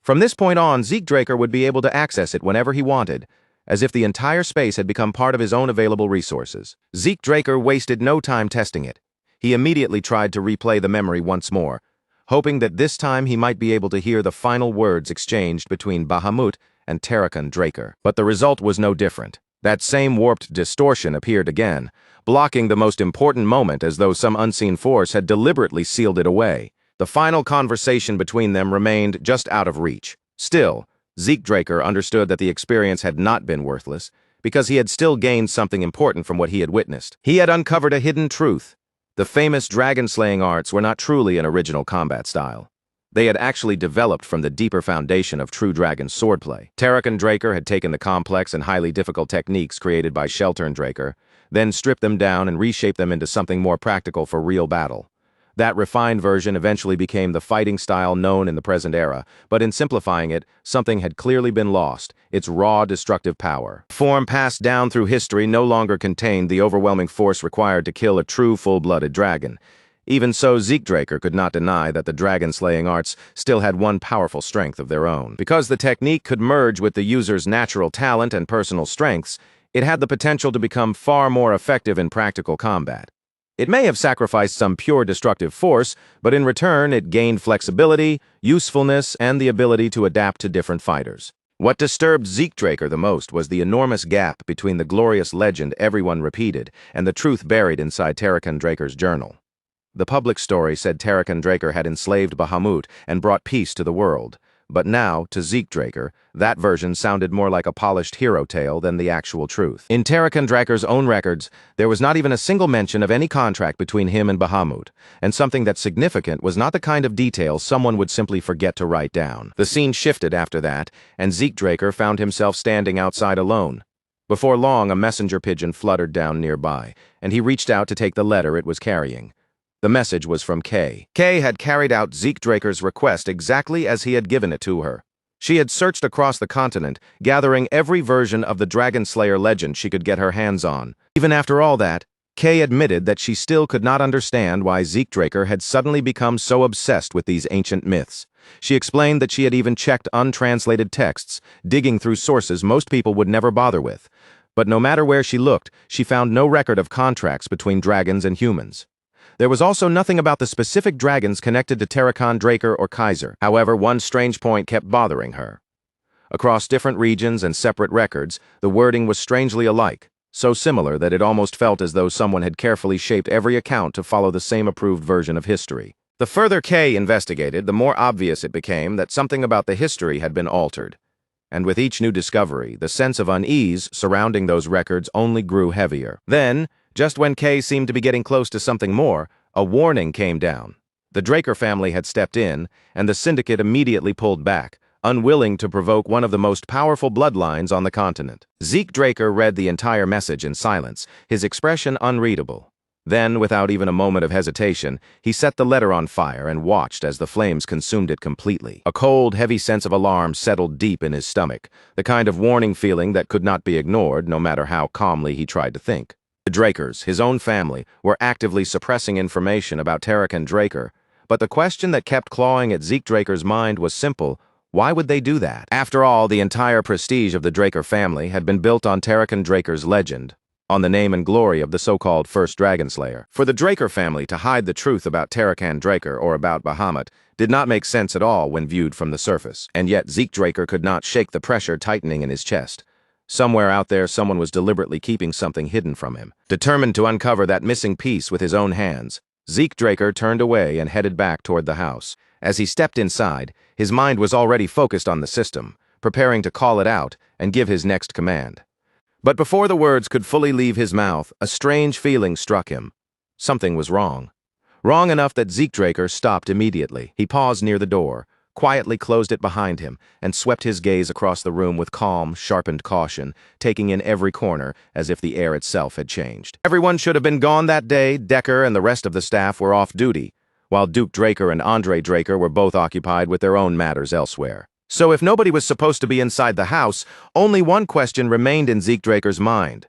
From this point on, Zeke Draker would be able to access it whenever he wanted, as if the entire space had become part of his own available resources. Zeke Draker wasted no time testing it. He immediately tried to replay the memory once more, hoping that this time he might be able to hear the final words exchanged between Bahamut and Terrakan Draker. But the result was no different. That same warped distortion appeared again, blocking the most important moment as though some unseen force had deliberately sealed it away. The final conversation between them remained just out of reach. Still, Zeke Draker understood that the experience had not been worthless, because he had still gained something important from what he had witnessed. He had uncovered a hidden truth. The famous dragon-slaying arts were not truly an original combat style. They had actually developed from the deeper foundation of true dragon swordplay. Terrakan Draker had taken the complex and highly difficult techniques created by Sheltern Draker, then stripped them down and reshaped them into something more practical for real battle. That refined version eventually became the fighting style known in the present era, but in simplifying it, something had clearly been lost: its raw, destructive power. Form passed down through history no longer contained the overwhelming force required to kill a true full-blooded dragon. Even so, Zeke Draker could not deny that the dragon-slaying arts still had one powerful strength of their own. Because the technique could merge with the user's natural talent and personal strengths, it had the potential to become far more effective in practical combat. It may have sacrificed some pure destructive force, but in return it gained flexibility, usefulness, and the ability to adapt to different fighters. What disturbed Zeke Draker the most was the enormous gap between the glorious legend everyone repeated and the truth buried inside Terrakan Draker's journal. The public story said Terrakan Draker had enslaved Bahamut and brought peace to the world. But now, to Zeke Draker, that version sounded more like a polished hero tale than the actual truth. In Terrakan Draker's own records, there was not even a single mention of any contract between him and Bahamut, and something that significant was not the kind of detail someone would simply forget to write down. The scene shifted after that, and Zeke Draker found himself standing outside alone. Before long, a messenger pigeon fluttered down nearby, and he reached out to take the letter it was carrying. The message was from Kay. Kay had carried out Zeke Draker's request exactly as he had given it to her. She had searched across the continent, gathering every version of the Dragon Slayer legend she could get her hands on. Even after all that, Kay admitted that she still could not understand why Zeke Draker had suddenly become so obsessed with these ancient myths. She explained that she had even checked untranslated texts, digging through sources most people would never bother with. But no matter where she looked, she found no record of contracts between dragons and humans. There was also nothing about the specific dragons connected to Terrakan Draker or Kaiser. However, one strange point kept bothering her. Across different regions and separate records, the wording was strangely alike, so similar that it almost felt as though someone had carefully shaped every account to follow the same approved version of history. The further Kay investigated, the more obvious it became that something about the history had been altered. And with each new discovery, the sense of unease surrounding those records only grew heavier. Then, just when Kay seemed to be getting close to something more, a warning came down. The Draker family had stepped in, and the syndicate immediately pulled back, unwilling to provoke one of the most powerful bloodlines on the continent. Zeke Draker read the entire message in silence, his expression unreadable. Then, without even a moment of hesitation, he set the letter on fire and watched as the flames consumed it completely. A cold, heavy sense of alarm settled deep in his stomach, the kind of warning feeling that could not be ignored no matter how calmly he tried to think. The Drakers, his own family, were actively suppressing information about Terrakan Draker, but the question that kept clawing at Zeke Draker's mind was simple: why would they do that? After all, the entire prestige of the Draker family had been built on Terrakan Draker's legend, on the name and glory of the so-called first Dragon Slayer. For the Draker family to hide the truth about Terrakan Draker or about Bahamut did not make sense at all when viewed from the surface, and yet Zeke Draker could not shake the pressure tightening in his chest. Somewhere out there, someone was deliberately keeping something hidden from him. Determined to uncover that missing piece with his own hands, Zeke Draker turned away and headed back toward the house. As he stepped inside, his mind was already focused on the system, preparing to call it out and give his next command. But before the words could fully leave his mouth, a strange feeling struck him. Something was wrong. Wrong enough that Zeke Draker stopped immediately. He paused near the door, quietly closed it behind him, and swept his gaze across the room with calm, sharpened caution, taking in every corner as if the air itself had changed. Everyone should have been gone that day. Decker and the rest of the staff were off duty. while Duke Draker and Andre Draker were both occupied with their own matters elsewhere. So if nobody was supposed to be inside the house, only one question remained in Zeke Draker's mind.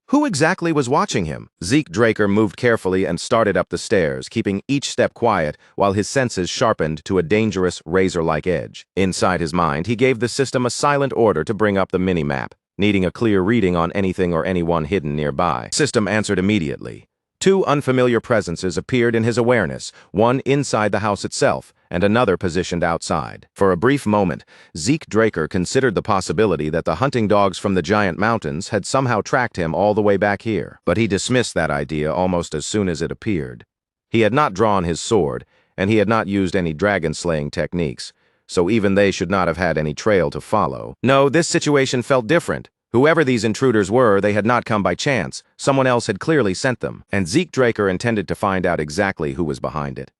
Who exactly was watching him? Zeke Draker moved carefully and started up the stairs, keeping each step quiet while his senses sharpened to a dangerous, razor-like edge. Inside his mind, he gave the system a silent order to bring up the mini-map, needing a clear reading on anything or anyone hidden nearby. The system answered immediately. Two unfamiliar presences appeared in his awareness, one inside the house itself, and another positioned outside. For a brief moment, Zeke Draker considered the possibility that the hunting dogs from the giant mountains had somehow tracked him all the way back here. But he dismissed that idea almost as soon as it appeared. He had not drawn his sword, and he had not used any dragon-slaying techniques, so even they should not have had any trail to follow. No, this situation felt different. Whoever these intruders were, they had not come by chance. Someone else had clearly sent them, and Zeke Draker intended to find out exactly who was behind it.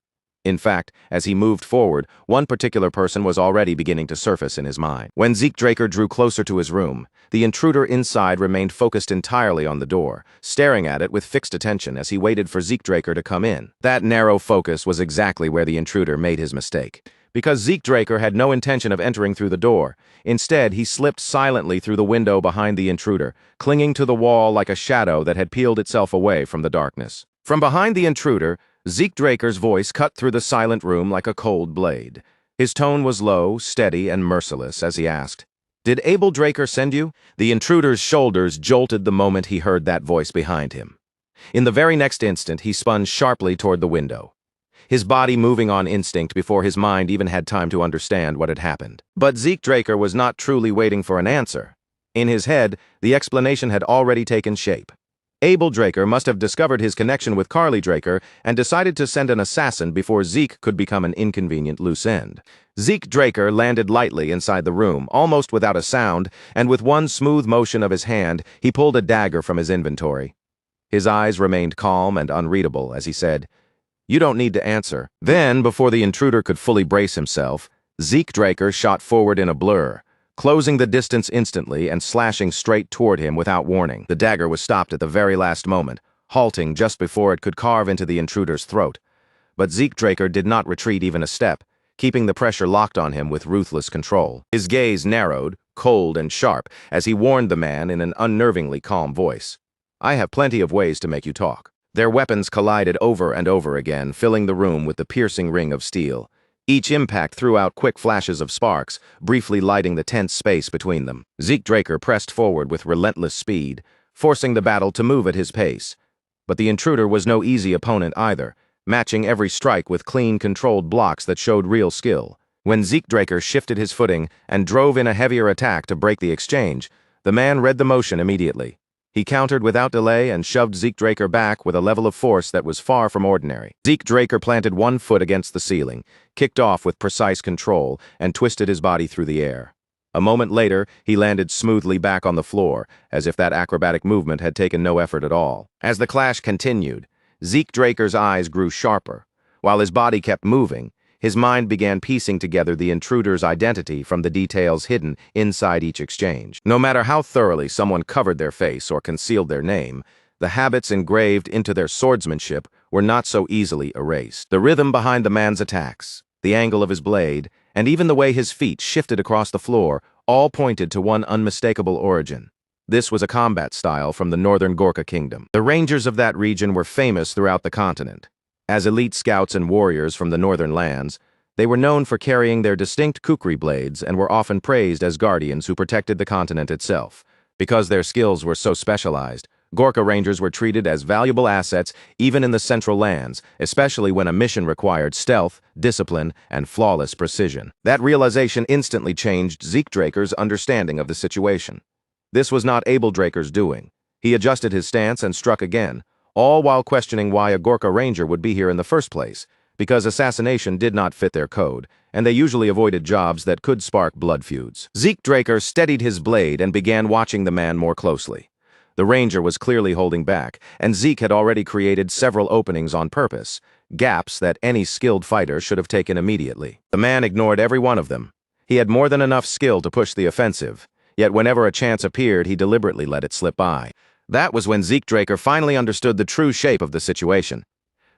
In fact, as he moved forward, one particular person was already beginning to surface in his mind. When Zeke Draker drew closer to his room, the intruder inside remained focused entirely on the door, staring at it with fixed attention as he waited for Zeke Draker to come in. That narrow focus was exactly where the intruder made his mistake. Because Zeke Draker had no intention of entering through the door. Instead, he slipped silently through the window behind the intruder, clinging to the wall like a shadow that had peeled itself away from the darkness. From behind the intruder, Zeke Draker's voice cut through the silent room like a cold blade. His tone was low, steady, and merciless as he asked, "Did Abel Draker send you?" The intruder's shoulders jolted the moment he heard that voice behind him. In the very next instant, he spun sharply toward the window, his body moving on instinct before his mind even had time to understand what had happened. But Zeke Draker was not truly waiting for an answer. In his head, the explanation had already taken shape. Abel Draker must have discovered his connection with Carly Draker and decided to send an assassin before Zeke could become an inconvenient loose end. Zeke Draker landed lightly inside the room, almost without a sound, and with one smooth motion of his hand, he pulled a dagger from his inventory. His eyes remained calm and unreadable as he said, "You don't need to answer." Then, before the intruder could fully brace himself, Zeke Draker shot forward in a blur, closing the distance instantly and slashing straight toward him without warning. The dagger was stopped at the very last moment, halting just before it could carve into the intruder's throat. But Zeke Draker did not retreat even a step, keeping the pressure locked on him with ruthless control. His gaze narrowed, cold and sharp, as he warned the man in an unnervingly calm voice. "I have plenty of ways to make you talk." Their weapons collided over and over again, filling the room with the piercing ring of steel. Each impact threw out quick flashes of sparks, briefly lighting the tense space between them. Zeke Draker pressed forward with relentless speed, forcing the battle to move at his pace. But the intruder was no easy opponent either, matching every strike with clean, controlled blocks that showed real skill. When Zeke Draker shifted his footing and drove in a heavier attack to break the exchange, the man read the motion immediately. He countered without delay and shoved Zeke Draker back with a level of force that was far from ordinary. Zeke Draker planted one foot against the ceiling, kicked off with precise control, and twisted his body through the air. A moment later, he landed smoothly back on the floor, as if that acrobatic movement had taken no effort at all. As the clash continued, Zeke Draker's eyes grew sharper. While his body kept moving, his mind began piecing together the intruder's identity from the details hidden inside each exchange. No matter how thoroughly someone covered their face or concealed their name, the habits engraved into their swordsmanship were not so easily erased. The rhythm behind the man's attacks, the angle of his blade, and even the way his feet shifted across the floor all pointed to one unmistakable origin. This was a combat style from the northern Gorkha kingdom. The rangers of that region were famous throughout the continent. As elite scouts and warriors from the northern lands, they were known for carrying their distinct kukri blades and were often praised as guardians who protected the continent itself. Because their skills were so specialized, Gorkha Rangers were treated as valuable assets even in the central lands, especially when a mission required stealth, discipline, and flawless precision. That realization instantly changed Zeke Draker's understanding of the situation. This was not Abel Draker's doing. He adjusted his stance and struck again, all while questioning why a Gorkha Ranger would be here in the first place, because assassination did not fit their code, and they usually avoided jobs that could spark blood feuds. Zeke Draker steadied his blade and began watching the man more closely. The Ranger was clearly holding back, and Zeke had already created several openings on purpose, gaps that any skilled fighter should have taken immediately. The man ignored every one of them. He had more than enough skill to push the offensive, yet whenever a chance appeared, he deliberately let it slip by. That was when Zeke Draker finally understood the true shape of the situation.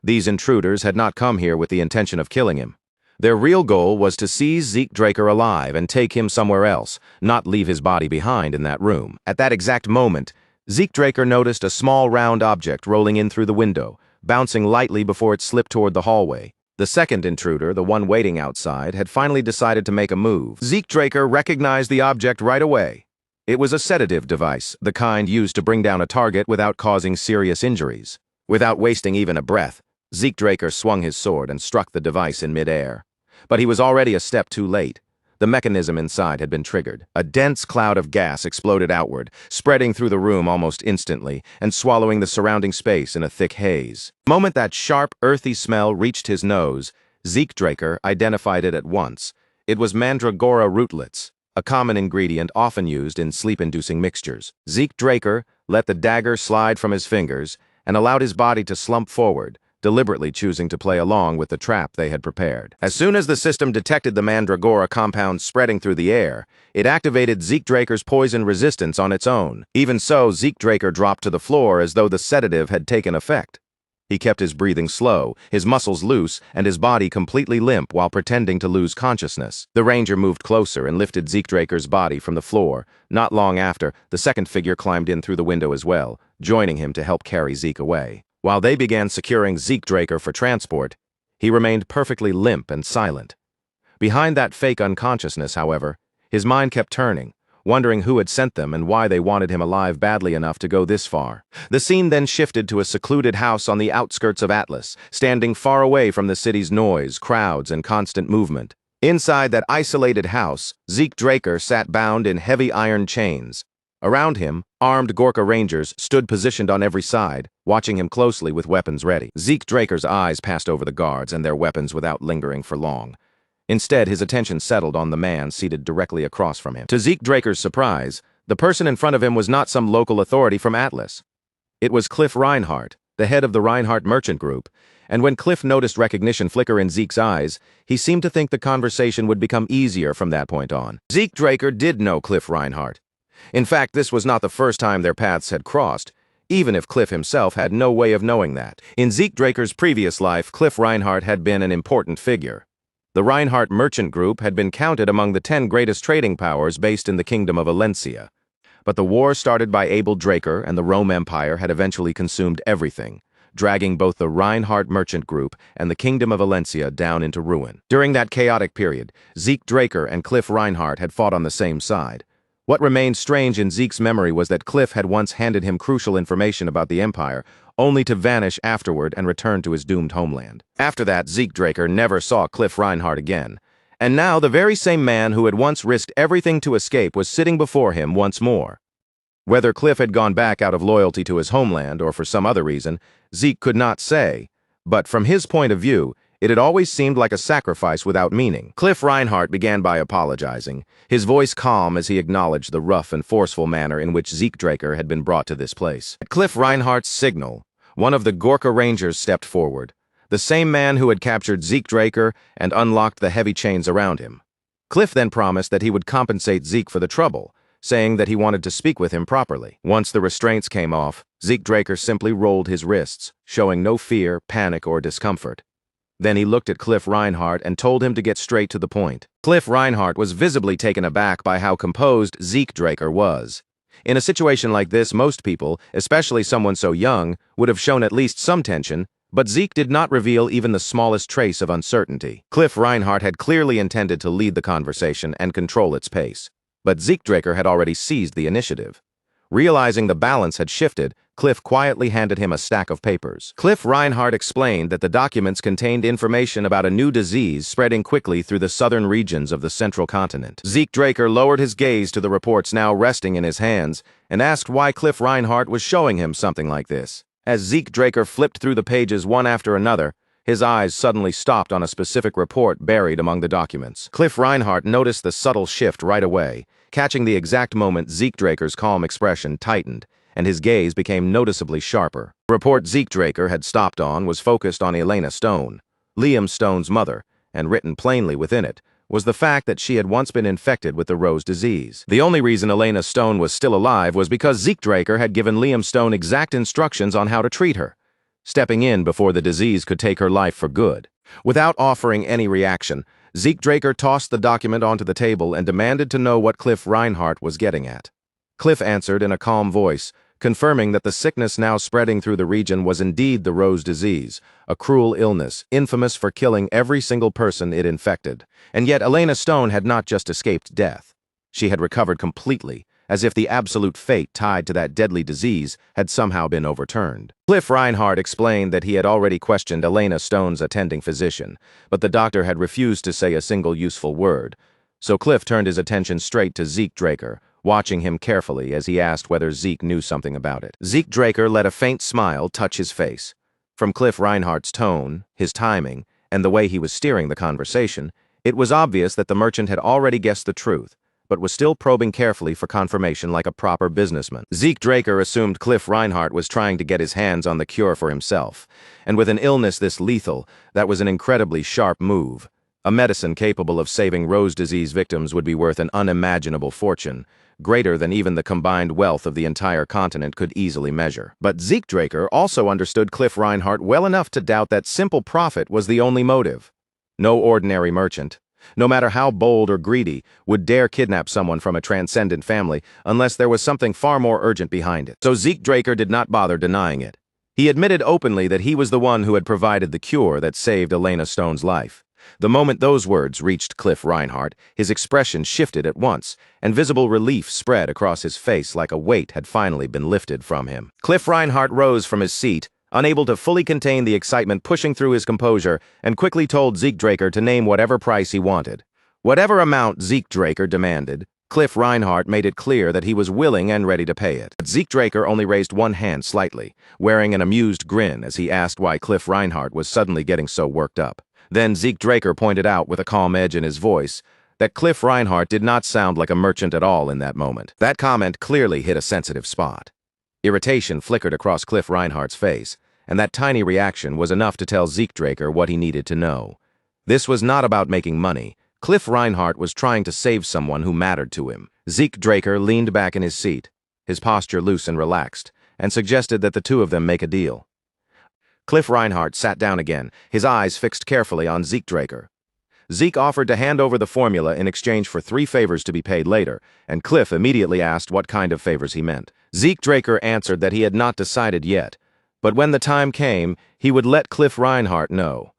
These intruders had not come here with the intention of killing him. Their real goal was to seize Zeke Draker alive and take him somewhere else, not leave his body behind in that room. At that exact moment, Zeke Draker noticed a small round object rolling in through the window, bouncing lightly before it slipped toward the hallway. The second intruder, the one waiting outside, had finally decided to make a move. Zeke Draker recognized the object right away. It was a sedative device, the kind used to bring down a target without causing serious injuries. Without wasting even a breath, Zeke Draker swung his sword and struck the device in midair. But he was already a step too late. The mechanism inside had been triggered. A dense cloud of gas exploded outward, spreading through the room almost instantly and swallowing the surrounding space in a thick haze. The moment that sharp, earthy smell reached his nose, Zeke Draker identified it at once. It was mandragora rootlets, a common ingredient often used in sleep-inducing mixtures. Zeke Draker let the dagger slide from his fingers and allowed his body to slump forward, deliberately choosing to play along with the trap they had prepared. As soon as the system detected the mandragora compound spreading through the air, it activated Zeke Draker's poison resistance on its own. Even so, Zeke Draker dropped to the floor as though the sedative had taken effect. He kept his breathing slow, his muscles loose, and his body completely limp while pretending to lose consciousness. The ranger moved closer and lifted Zeke Draker's body from the floor. Not long after, the second figure climbed in through the window as well, joining him to help carry Zeke away. While they began securing Zeke Draker for transport, he remained perfectly limp and silent. Behind that fake unconsciousness, however, his mind kept turning, wondering who had sent them and why they wanted him alive badly enough to go this far. The scene then shifted to a secluded house on the outskirts of Atlas, standing far away from the city's noise, crowds, and constant movement. Inside that isolated house, Zeke Draker sat bound in heavy iron chains. Around him, armed Gorka Rangers stood positioned on every side, watching him closely with weapons ready. Zeke Draker's eyes passed over the guards and their weapons without lingering for long. Instead, his attention settled on the man seated directly across from him. To Zeke Draker's surprise, the person in front of him was not some local authority from Atlas. It was Cliff Reinhardt, the head of the Reinhardt Merchant Group, and when Cliff noticed recognition flicker in Zeke's eyes, he seemed to think the conversation would become easier from that point on. Zeke Draker did know Cliff Reinhardt. In fact, this was not the first time their paths had crossed, even if Cliff himself had no way of knowing that. In Zeke Draker's previous life, Cliff Reinhardt had been an important figure. The Reinhardt Merchant Group had been counted among the 10 greatest trading powers based in the Kingdom of Valencia. But the war started by Abel Draker and the Rome Empire had eventually consumed everything, dragging both the Reinhardt Merchant Group and the Kingdom of Valencia down into ruin. During that chaotic period, Zeke Draker and Cliff Reinhardt had fought on the same side. What remained strange in Zeke's memory was that Cliff had once handed him crucial information about the Empire, only to vanish afterward and return to his doomed homeland. After that, Zeke Draker never saw Cliff Reinhardt again. And now the very same man who had once risked everything to escape was sitting before him once more. Whether Cliff had gone back out of loyalty to his homeland or for some other reason, Zeke could not say. But from his point of view, it had always seemed like a sacrifice without meaning. Cliff Reinhardt began by apologizing, his voice calm as he acknowledged the rough and forceful manner in which Zeke Draker had been brought to this place. At Cliff Reinhardt's signal, one of the Gorka Rangers stepped forward, the same man who had captured Zeke Draker and unlocked the heavy chains around him. Cliff then promised that he would compensate Zeke for the trouble, saying that he wanted to speak with him properly. Once the restraints came off, Zeke Draker simply rolled his wrists, showing no fear, panic, or discomfort. Then he looked at Cliff Reinhardt and told him to get straight to the point. Cliff Reinhardt was visibly taken aback by how composed Zeke Draker was. In a situation like this, most people, especially someone so young, would have shown at least some tension, but Zeke did not reveal even the smallest trace of uncertainty. Cliff Reinhardt had clearly intended to lead the conversation and control its pace, but Zeke Draker had already seized the initiative. Realizing the balance had shifted, Cliff quietly handed him a stack of papers. Cliff Reinhardt explained that the documents contained information about a new disease spreading quickly through the southern regions of the central continent. Zeke Draker lowered his gaze to the reports now resting in his hands and asked why Cliff Reinhardt was showing him something like this. As Zeke Draker flipped through the pages one after another, his eyes suddenly stopped on a specific report buried among the documents. Cliff Reinhardt noticed the subtle shift right away, catching the exact moment Zeke Draker's calm expression tightened, and his gaze became noticeably sharper. The report Zeke Draker had stopped on was focused on Elena Stone, Liam Stone's mother, and written plainly within it was the fact that she had once been infected with the Rose disease. The only reason Elena Stone was still alive was because Zeke Draker had given Liam Stone exact instructions on how to treat her. stepping in before the disease could take her life for good. Without offering any reaction, Zeke Draker tossed the document onto the table and demanded to know what Cliff Reinhardt was getting at. Cliff answered in a calm voice, confirming that the sickness now spreading through the region was indeed the Rose disease, a cruel illness, infamous for killing every single person it infected. And yet Elena Stone had not just escaped death. She had recovered completely, as if the absolute fate tied to that deadly disease had somehow been overturned. Cliff Reinhardt explained that he had already questioned Elena Stone's attending physician, but the doctor had refused to say a single useful word. So Cliff turned his attention straight to Zeke Draker, watching him carefully as he asked whether Zeke knew something about it. Zeke Draker let a faint smile touch his face. From Cliff Reinhardt's tone, his timing, and the way he was steering the conversation, it was obvious that the merchant had already guessed the truth, but was still probing carefully for confirmation like a proper businessman. Zeke Draker assumed Cliff Reinhardt was trying to get his hands on the cure for himself, and with an illness this lethal, that was an incredibly sharp move. A medicine capable of saving Rose disease victims would be worth an unimaginable fortune, greater than even the combined wealth of the entire continent could easily measure. But Zeke Draker also understood Cliff Reinhardt well enough to doubt that simple profit was the only motive. No ordinary merchant, no matter how bold or greedy, would dare kidnap someone from a transcendent family unless there was something far more urgent behind it. So Zeke Draker did not bother denying it. He admitted openly that he was the one who had provided the cure that saved Elena Stone's life. The moment those words reached Cliff Reinhardt, his expression shifted at once, and visible relief spread across his face like a weight had finally been lifted from him. Cliff Reinhardt rose from his seat, unable to fully contain the excitement pushing through his composure, and quickly told Zeke Draker to name whatever price he wanted. Whatever amount Zeke Draker demanded, Cliff Reinhardt made it clear that he was willing and ready to pay it. But Zeke Draker only raised one hand slightly, wearing an amused grin as he asked why Cliff Reinhardt was suddenly getting so worked up. Then Zeke Draker pointed out with a calm edge in his voice that Cliff Reinhardt did not sound like a merchant at all in that moment. That comment clearly hit a sensitive spot. Irritation flickered across Cliff Reinhardt's face, and that tiny reaction was enough to tell Zeke Draker what he needed to know. This was not about making money. Cliff Reinhardt was trying to save someone who mattered to him. Zeke Draker leaned back in his seat, his posture loose and relaxed, and suggested that the two of them make a deal. Cliff Reinhardt sat down again, his eyes fixed carefully on Zeke Draker. Zeke offered to hand over the formula in exchange for 3 favors to be paid later, and Cliff immediately asked what kind of favors he meant. Zeke Draker answered that he had not decided yet, but when the time came, he would let Cliff Reinhardt know.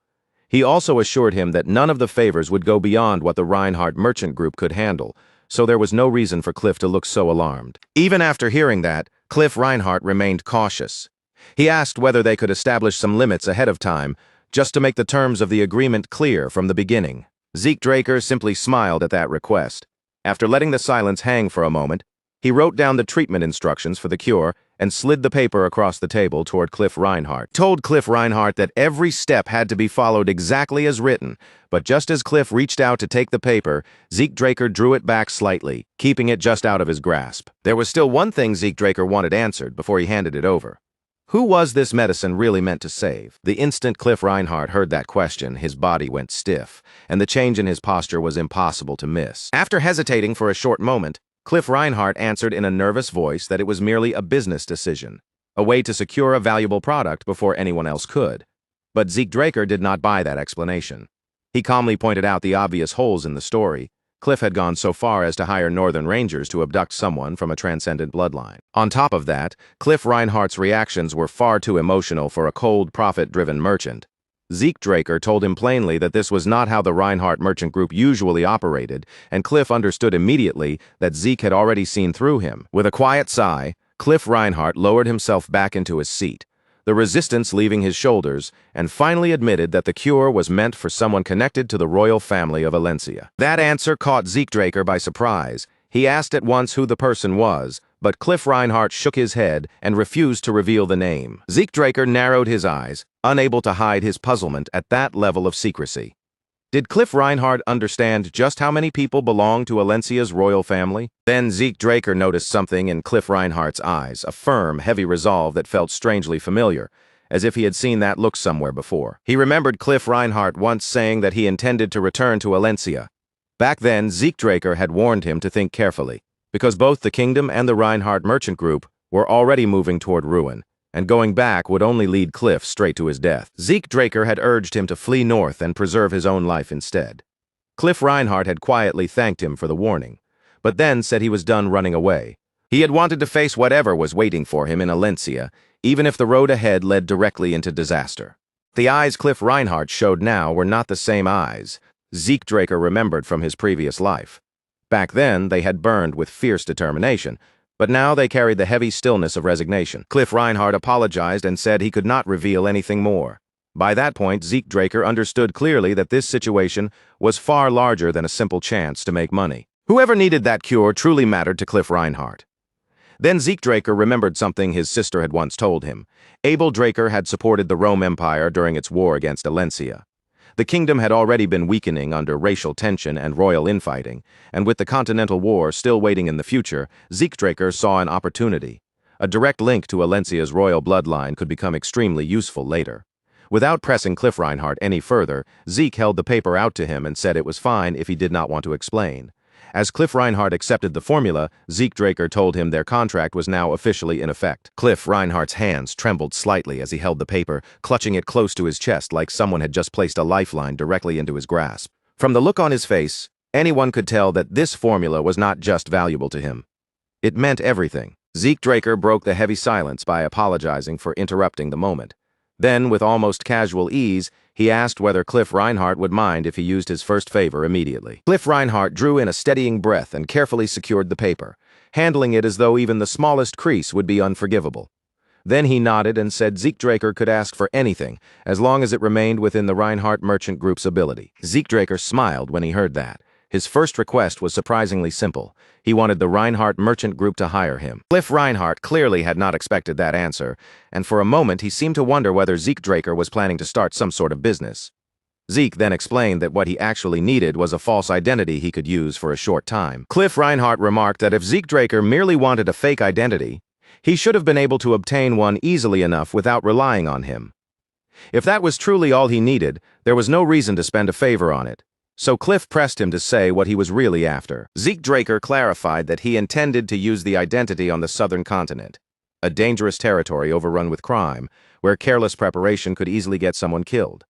He also assured him that none of the favors would go beyond what the Reinhardt Merchant Group could handle, so there was no reason for Cliff to look so alarmed. Even after hearing that, Cliff Reinhardt remained cautious. He asked whether they could establish some limits ahead of time, just to make the terms of the agreement clear from the beginning. Zeke Draker simply smiled at that request. After letting the silence hang for a moment, he wrote down the treatment instructions for the cure and slid the paper across the table toward Cliff Reinhardt. Told Cliff Reinhardt that every step had to be followed exactly as written, but just as Cliff reached out to take the paper, Zeke Draker drew it back slightly, keeping it just out of his grasp. There was still one thing Zeke Draker wanted answered before he handed it over. Who was this medicine really meant to save? The instant Cliff Reinhardt heard that question, his body went stiff, and the change in his posture was impossible to miss. After hesitating for a short moment, Cliff Reinhardt answered in a nervous voice that it was merely a business decision, a way to secure a valuable product before anyone else could. But Zeke Draker did not buy that explanation. He calmly pointed out the obvious holes in the story. Cliff had gone so far as to hire Northern Rangers to abduct someone from a transcendent bloodline. On top of that, Cliff Reinhardt's reactions were far too emotional for a cold, profit-driven merchant. Zeke Draker told him plainly that this was not how the Reinhardt Merchant Group usually operated, and Cliff understood immediately that Zeke had already seen through him. With a quiet sigh, Cliff Reinhardt lowered himself back into his seat, the resistance leaving his shoulders, and finally admitted that the cure was meant for someone connected to the royal family of Valencia. That answer caught Zeke Draker by surprise. He asked at once who the person was, but Cliff Reinhardt shook his head and refused to reveal the name. Zeke Draker narrowed his eyes, unable to hide his puzzlement at that level of secrecy. Did Cliff Reinhardt understand just how many people belonged to Valencia's royal family? Then Zeke Draker noticed something in Cliff Reinhardt's eyes, a firm, heavy resolve that felt strangely familiar, as if he had seen that look somewhere before. He remembered Cliff Reinhardt once saying that he intended to return to Valencia. Back then, Zeke Draker had warned him to think carefully, because both the kingdom and the Reinhardt Merchant Group were already moving toward ruin, and going back would only lead Cliff straight to his death. Zeke Draker had urged him to flee north and preserve his own life instead. Cliff Reinhardt had quietly thanked him for the warning, but then said he was done running away. He had wanted to face whatever was waiting for him in Alencia, even if the road ahead led directly into disaster. The eyes Cliff Reinhardt showed now were not the same eyes Zeke Draker remembered from his previous life. Back then, they had burned with fierce determination, but now they carried the heavy stillness of resignation. Cliff Reinhardt apologized and said he could not reveal anything more. By that point, Zeke Draker understood clearly that this situation was far larger than a simple chance to make money. Whoever needed that cure truly mattered to Cliff Reinhardt. Then Zeke Draker remembered something his sister had once told him. Abel Draker had supported the Rome Empire during its war against Alencia. The kingdom had already been weakening under racial tension and royal infighting, and with the Continental War still waiting in the future, Zeke Draker saw an opportunity. A direct link to Alencia's royal bloodline could become extremely useful later. Without pressing Cliff Reinhardt any further, Zeke held the paper out to him and said it was fine if he did not want to explain. As Cliff Reinhardt accepted the formula, Zeke Draker told him their contract was now officially in effect. Cliff Reinhardt's hands trembled slightly as he held the paper, clutching it close to his chest like someone had just placed a lifeline directly into his grasp. From the look on his face, anyone could tell that this formula was not just valuable to him. It meant everything. Zeke Draker broke the heavy silence by apologizing for interrupting the moment. Then, with almost casual ease, he asked whether Cliff Reinhardt would mind if he used his first favor immediately. Cliff Reinhardt drew in a steadying breath and carefully secured the paper, handling it as though even the smallest crease would be unforgivable. Then he nodded and said Zeke Draker could ask for anything, as long as it remained within the Reinhardt Merchant Group's ability. Zeke Draker smiled when he heard that. His first request was surprisingly simple. He wanted the Reinhardt Merchant Group to hire him. Cliff Reinhardt clearly had not expected that answer, and for a moment he seemed to wonder whether Zeke Draker was planning to start some sort of business. Zeke then explained that what he actually needed was a false identity he could use for a short time. Cliff Reinhardt remarked that if Zeke Draker merely wanted a fake identity, he should have been able to obtain one easily enough without relying on him. If that was truly all he needed, there was no reason to spend a favor on it. So Cliff pressed him to say what he was really after. Zeke Draker clarified that he intended to use the identity on the southern continent, a dangerous territory overrun with crime, where careless preparation could easily get someone killed.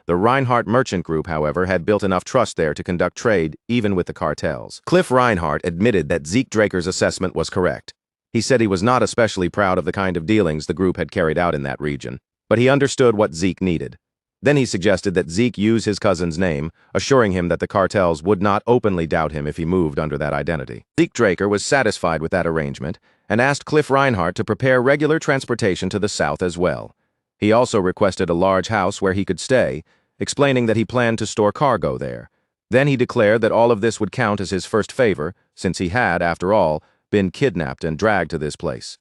The Reinhardt Merchant Group, however, had built enough trust there to conduct trade even with the cartels. Cliff Reinhardt admitted that Zeke Draker's assessment was correct. He said he was not especially proud of the kind of dealings the group had carried out in that region, but he understood what Zeke needed. Then he suggested that Zeke use his cousin's name, assuring him that the cartels would not openly doubt him if he moved under that identity. Zeke Draker was satisfied with that arrangement and asked Cliff Reinhardt to prepare regular transportation to the south as well. He also requested a large house where he could stay, explaining that he planned to store cargo there. Then he declared that all of this would count as his first favor, since he had, after all, been kidnapped and dragged to this place.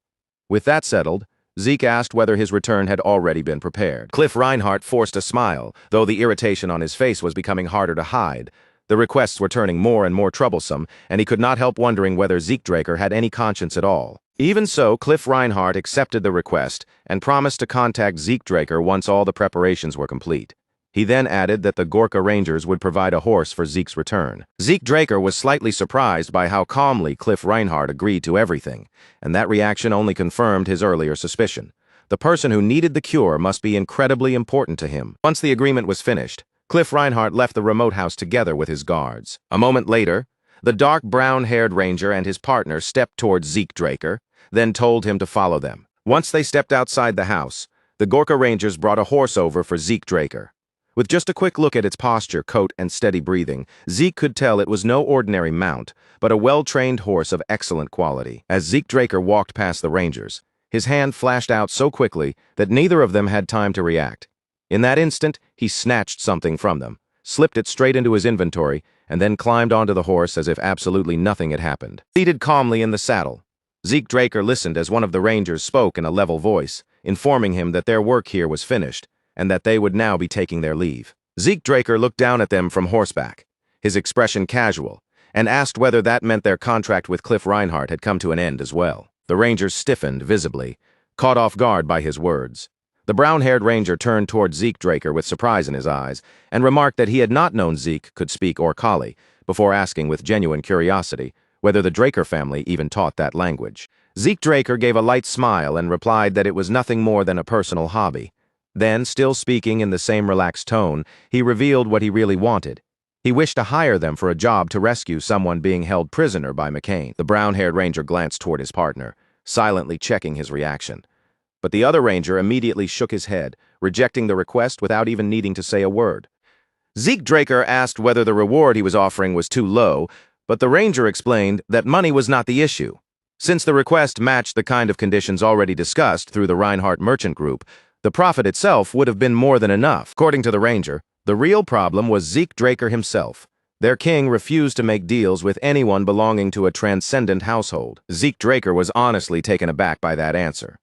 With that settled, Zeke asked whether his return had already been prepared. Cliff Reinhardt forced a smile, though the irritation on his face was becoming harder to hide. The requests were turning more and more troublesome, and he could not help wondering whether Zeke Draker had any conscience at all. Even so, Cliff Reinhardt accepted the request and promised to contact Zeke Draker once all the preparations were complete. He then added that the Gorka Rangers would provide a horse for Zeke's return. Zeke Draker was slightly surprised by how calmly Cliff Reinhardt agreed to everything, and that reaction only confirmed his earlier suspicion. The person who needed the cure must be incredibly important to him. Once the agreement was finished, Cliff Reinhardt left the remote house together with his guards. A moment later, the dark brown-haired ranger and his partner stepped towards Zeke Draker, then told him to follow them. Once they stepped outside the house, the Gorka Rangers brought a horse over for Zeke Draker. With just a quick look at its posture, coat, and steady breathing, Zeke could tell it was no ordinary mount, but a well-trained horse of excellent quality. As Zeke Draker walked past the Rangers, his hand flashed out so quickly that neither of them had time to react. In that instant, he snatched something from them, slipped it straight into his inventory, and then climbed onto the horse as if absolutely nothing had happened. Seated calmly in the saddle, Zeke Draker listened as one of the Rangers spoke in a level voice, informing him that their work here was finished, and that they would now be taking their leave. Zeke Draker looked down at them from horseback, his expression casual, and asked whether that meant their contract with Cliff Reinhardt had come to an end as well. The Rangers stiffened visibly, caught off guard by his words. The brown-haired Ranger turned toward Zeke Draker with surprise in his eyes, and remarked that he had not known Zeke could speak Orkali, before asking with genuine curiosity whether the Draker family even taught that language. Zeke Draker gave a light smile and replied that it was nothing more than a personal hobby. Then, still speaking in the same relaxed tone, he revealed what he really wanted. He wished to hire them for a job to rescue someone being held prisoner by McCain. The brown-haired ranger glanced toward his partner, silently checking his reaction. But the other ranger immediately shook his head, rejecting the request without even needing to say a word. Zeke Draker asked whether the reward he was offering was too low, but the ranger explained that money was not the issue. Since the request matched the kind of conditions already discussed through the Reinhardt Merchant Group, the profit itself would have been more than enough. According to the ranger, the real problem was Zeke Draker himself. Their king refused to make deals with anyone belonging to a transcendent household. Zeke Draker was honestly taken aback by that answer.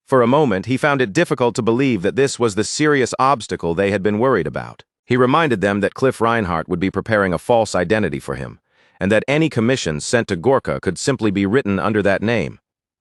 For a moment, he found it difficult to believe that this was the serious obstacle they had been worried about. He reminded them that Cliff Reinhardt would be preparing a false identity for him, and that any commissions sent to Gorka could simply be written under that name.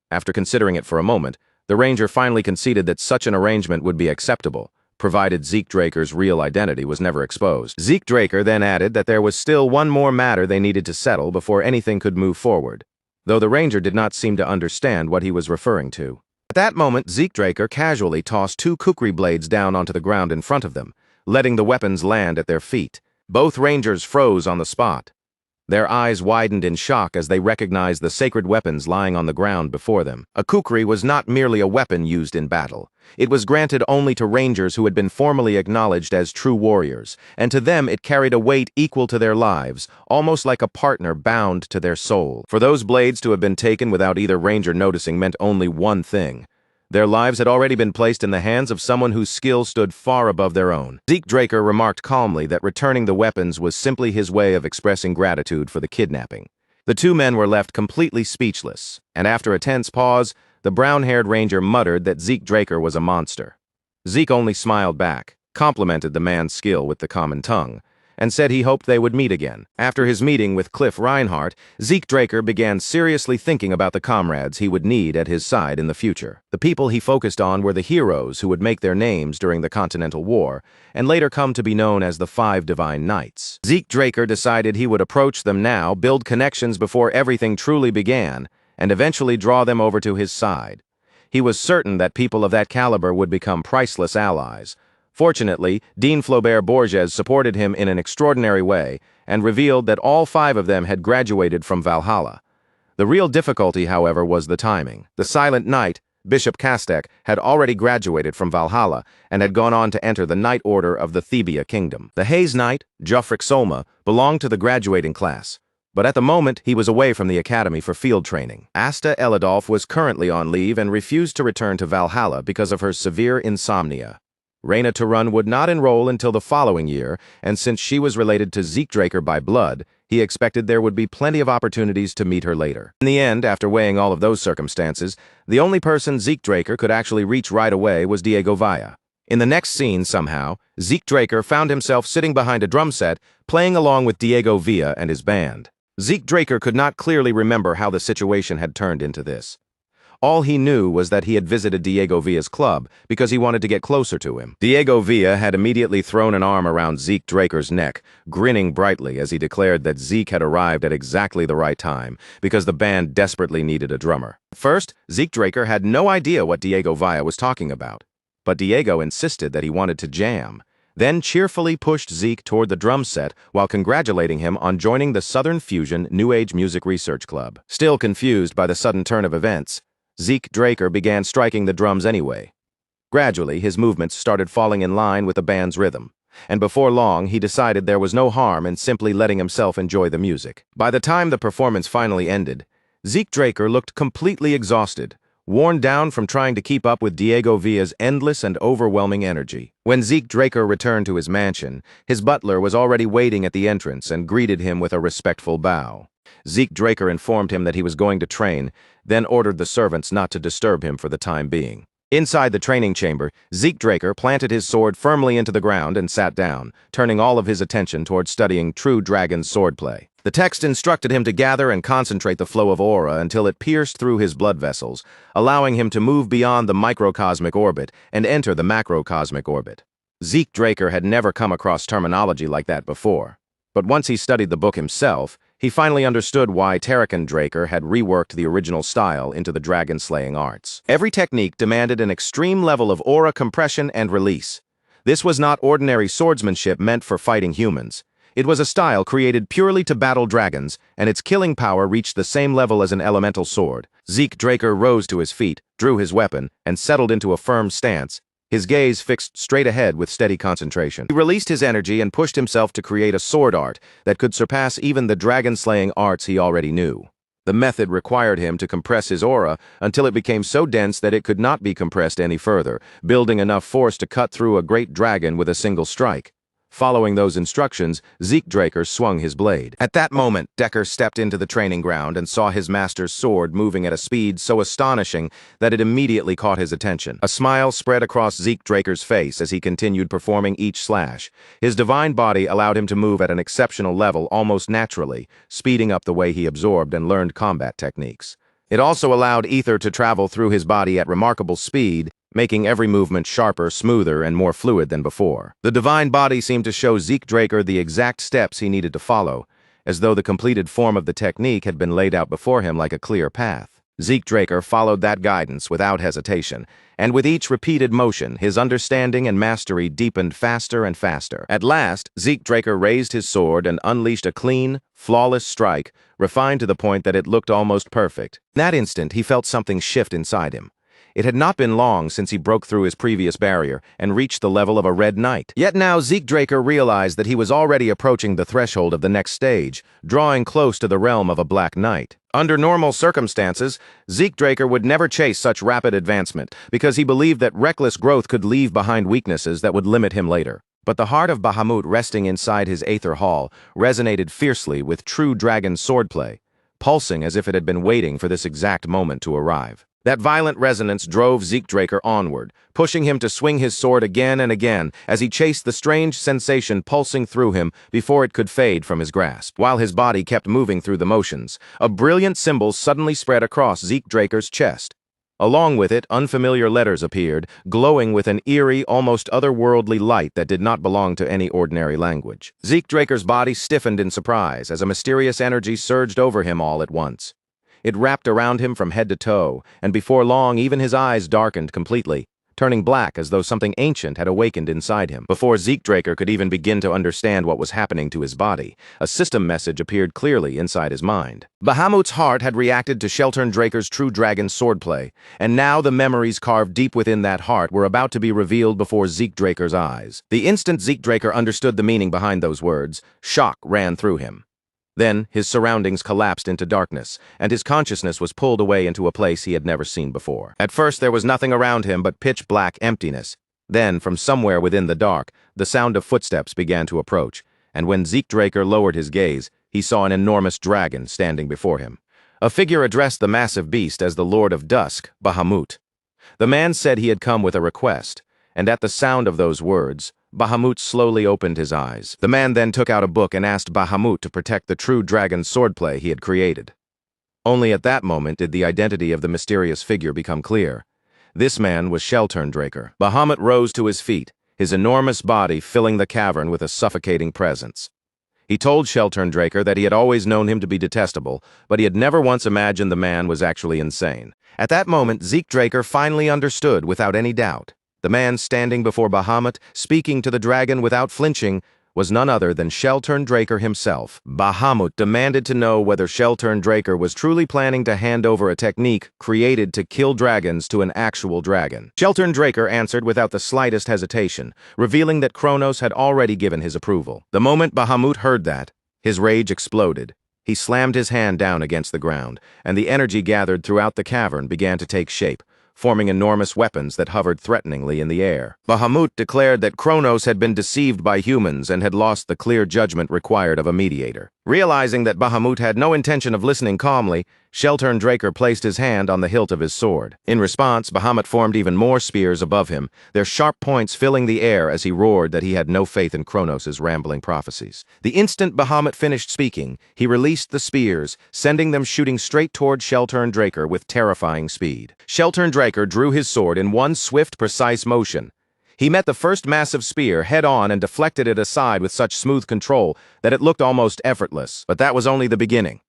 After considering it for a moment, the ranger finally conceded that such an arrangement would be acceptable, provided Zeke Draker's real identity was never exposed. Zeke Draker then added that there was still one more matter they needed to settle before anything could move forward, though the ranger did not seem to understand what he was referring to. At that moment, Zeke Draker casually tossed 2 kukri blades down onto the ground in front of them, letting the weapons land at their feet. Both rangers froze on the spot. Their eyes widened in shock as they recognized the sacred weapons lying on the ground before them. A kukri was not merely a weapon used in battle. It was granted only to rangers who had been formally acknowledged as true warriors, and to them it carried a weight equal to their lives, almost like a partner bound to their soul. For those blades to have been taken without either ranger noticing meant only one thing. Their lives had already been placed in the hands of someone whose skill stood far above their own. Zeke Draker remarked calmly that returning the weapons was simply his way of expressing gratitude for the kidnapping. The 2 men were left completely speechless, and after a tense pause, the brown-haired ranger muttered that Zeke Draker was a monster. Zeke only smiled back, complimented the man's skill with the common tongue, and said he hoped they would meet again. After his meeting with Cliff Reinhardt, Zeke Draker began seriously thinking about the comrades he would need at his side in the future. The people he focused on were the heroes who would make their names during the Continental War, and later come to be known as the 5 Divine Knights. Zeke Draker decided he would approach them now, build connections before everything truly began, and eventually draw them over to his side. He was certain that people of that caliber would become priceless allies. Fortunately, Dean Flaubert Borges supported him in an extraordinary way and revealed that all 5 of them had graduated from Valhalla. The real difficulty, however, was the timing. The Silent Knight, Bishop Kastek, had already graduated from Valhalla and had gone on to enter the Knight Order of the Thebia Kingdom. The Haze Knight, Joffric Solma, belonged to the graduating class, but at the moment he was away from the academy for field training. Asta Elidolf was currently on leave and refused to return to Valhalla because of her severe insomnia. Reyna Turun would not enroll until the following year, and since she was related to Zeke Draker by blood, he expected there would be plenty of opportunities to meet her later. In the end, after weighing all of those circumstances, the only person Zeke Draker could actually reach right away was Diego Villa. In the next scene, somehow, Zeke Draker found himself sitting behind a drum set, playing along with Diego Villa and his band. Zeke Draker could not clearly remember how the situation had turned into this. All he knew was that he had visited Diego Villa's club because he wanted to get closer to him. Diego Villa had immediately thrown an arm around Zeke Draker's neck, grinning brightly as he declared that Zeke had arrived at exactly the right time because the band desperately needed a drummer. First, Zeke Draker had no idea what Diego Villa was talking about, but Diego insisted that he wanted to jam, then cheerfully pushed Zeke toward the drum set while congratulating him on joining the Southern Fusion New Age Music Research Club. Still confused by the sudden turn of events, Zeke Draker began striking the drums anyway. Gradually, his movements started falling in line with the band's rhythm, and before long, he decided there was no harm in simply letting himself enjoy the music. By the time the performance finally ended, Zeke Draker looked completely exhausted, worn down from trying to keep up with Diego Villa's endless and overwhelming energy. When Zeke Draker returned to his mansion, his butler was already waiting at the entrance and greeted him with a respectful bow. Zeke Draker informed him that he was going to train, then ordered the servants not to disturb him for the time being. Inside the training chamber, Zeke Draker planted his sword firmly into the ground and sat down, turning all of his attention toward studying True Dragon's swordplay. The text instructed him to gather and concentrate the flow of aura until it pierced through his blood vessels, allowing him to move beyond the microcosmic orbit and enter the macrocosmic orbit. Zeke Draker had never come across terminology like that before, but once he studied the book himself, He finally understood why Draker had reworked the original style into the dragon-slaying arts. Every technique demanded an extreme level of aura compression and release. This was not ordinary swordsmanship meant for fighting humans. It was a style created purely to battle dragons, and its killing power reached the same level as an elemental sword. Draker rose to his feet, drew his weapon, and settled into a firm stance, his gaze fixed straight ahead with steady concentration. He released his energy and pushed himself to create a sword art that could surpass even the dragon-slaying arts he already knew. The method required him to compress his aura until it became so dense that it could not be compressed any further, building enough force to cut through a great dragon with a single strike. Following those instructions, Draker swung his blade. At that moment, Decker stepped into the training ground and saw his master's sword moving at a speed so astonishing that it immediately caught his attention. A smile spread across Draker's face as he continued performing each slash. His divine body allowed him to move at an exceptional level almost naturally, speeding up the way he absorbed and learned combat techniques. It also allowed ether to travel through his body at remarkable speed, making every movement sharper, smoother, and more fluid than before. The divine body seemed to show Draker the exact steps he needed to follow, as though the completed form of the technique had been laid out before him like a clear path. Draker followed that guidance without hesitation, and with each repeated motion, his understanding and mastery deepened faster and faster. At last, Draker raised his sword and unleashed a clean, flawless strike, refined to the point that it looked almost perfect. In that instant, he felt something shift inside him. It had not been long since he broke through his previous barrier and reached the level of a red knight. Yet now Draker realized that he was already approaching the threshold of the next stage, drawing close to the realm of a black knight. Under normal circumstances, Draker would never chase such rapid advancement because he believed that reckless growth could leave behind weaknesses that would limit him later. But the heart of Bahamut resting inside his Aether Hall resonated fiercely with true dragon swordplay, pulsing as if it had been waiting for this exact moment to arrive. That violent resonance drove Draker onward, pushing him to swing his sword again and again as he chased the strange sensation pulsing through him before it could fade from his grasp. While his body kept moving through the motions, a brilliant symbol suddenly spread across Draker's chest. Along with it, unfamiliar letters appeared, glowing with an eerie, almost otherworldly light that did not belong to any ordinary language. Draker's body stiffened in surprise as a mysterious energy surged over him all at once. It wrapped around him from head to toe, and before long even his eyes darkened completely, turning black as though something ancient had awakened inside him. Before Draker could even begin to understand what was happening to his body, a system message appeared clearly inside his mind. Bahamut's heart had reacted to Draker's true dragon swordplay, and now the memories carved deep within that heart were about to be revealed before Draker's eyes. The instant Draker understood the meaning behind those words, shock ran through him. Then, his surroundings collapsed into darkness, and his consciousness was pulled away into a place he had never seen before. At first, there was nothing around him but pitch-black emptiness. Then, from somewhere within the dark, the sound of footsteps began to approach, and when Draker lowered his gaze, he saw an enormous dragon standing before him. A figure addressed the massive beast as the Lord of Dusk, Bahamut. The man said he had come with a request, and at the sound of those words, Bahamut slowly opened his eyes. The man then took out a book and asked Bahamut to protect the true dragon swordplay he had created. Only at that moment did the identity of the mysterious figure become clear. This man was Draker. Bahamut rose to his feet, his enormous body filling the cavern with a suffocating presence. He told Draker that he had always known him to be detestable, but he had never once imagined the man was actually insane. At that moment, Draker finally understood without any doubt. The man standing before Bahamut, speaking to the dragon without flinching, was none other than Draker himself. Bahamut demanded to know whether Draker was truly planning to hand over a technique created to kill dragons to an actual dragon. Draker answered without the slightest hesitation, revealing that Kronos had already given his approval. The moment Bahamut heard that, his rage exploded. He slammed his hand down against the ground, and the energy gathered throughout the cavern began to take shape, forming enormous weapons that hovered threateningly in the air. Bahamut declared that Kronos had been deceived by humans and had lost the clear judgment required of a mediator. Realizing that Bahamut had no intention of listening calmly, Draker placed his hand on the hilt of his sword. In response, Bahamut formed even more spears above him, their sharp points filling the air as he roared that he had no faith in Kronos' rambling prophecies. The instant Bahamut finished speaking, he released the spears, sending them shooting straight toward Draker with terrifying speed. Draker drew his sword in one swift, precise motion. He met the first massive spear head-on and deflected it aside with such smooth control that it looked almost effortless. But that was only the beginning.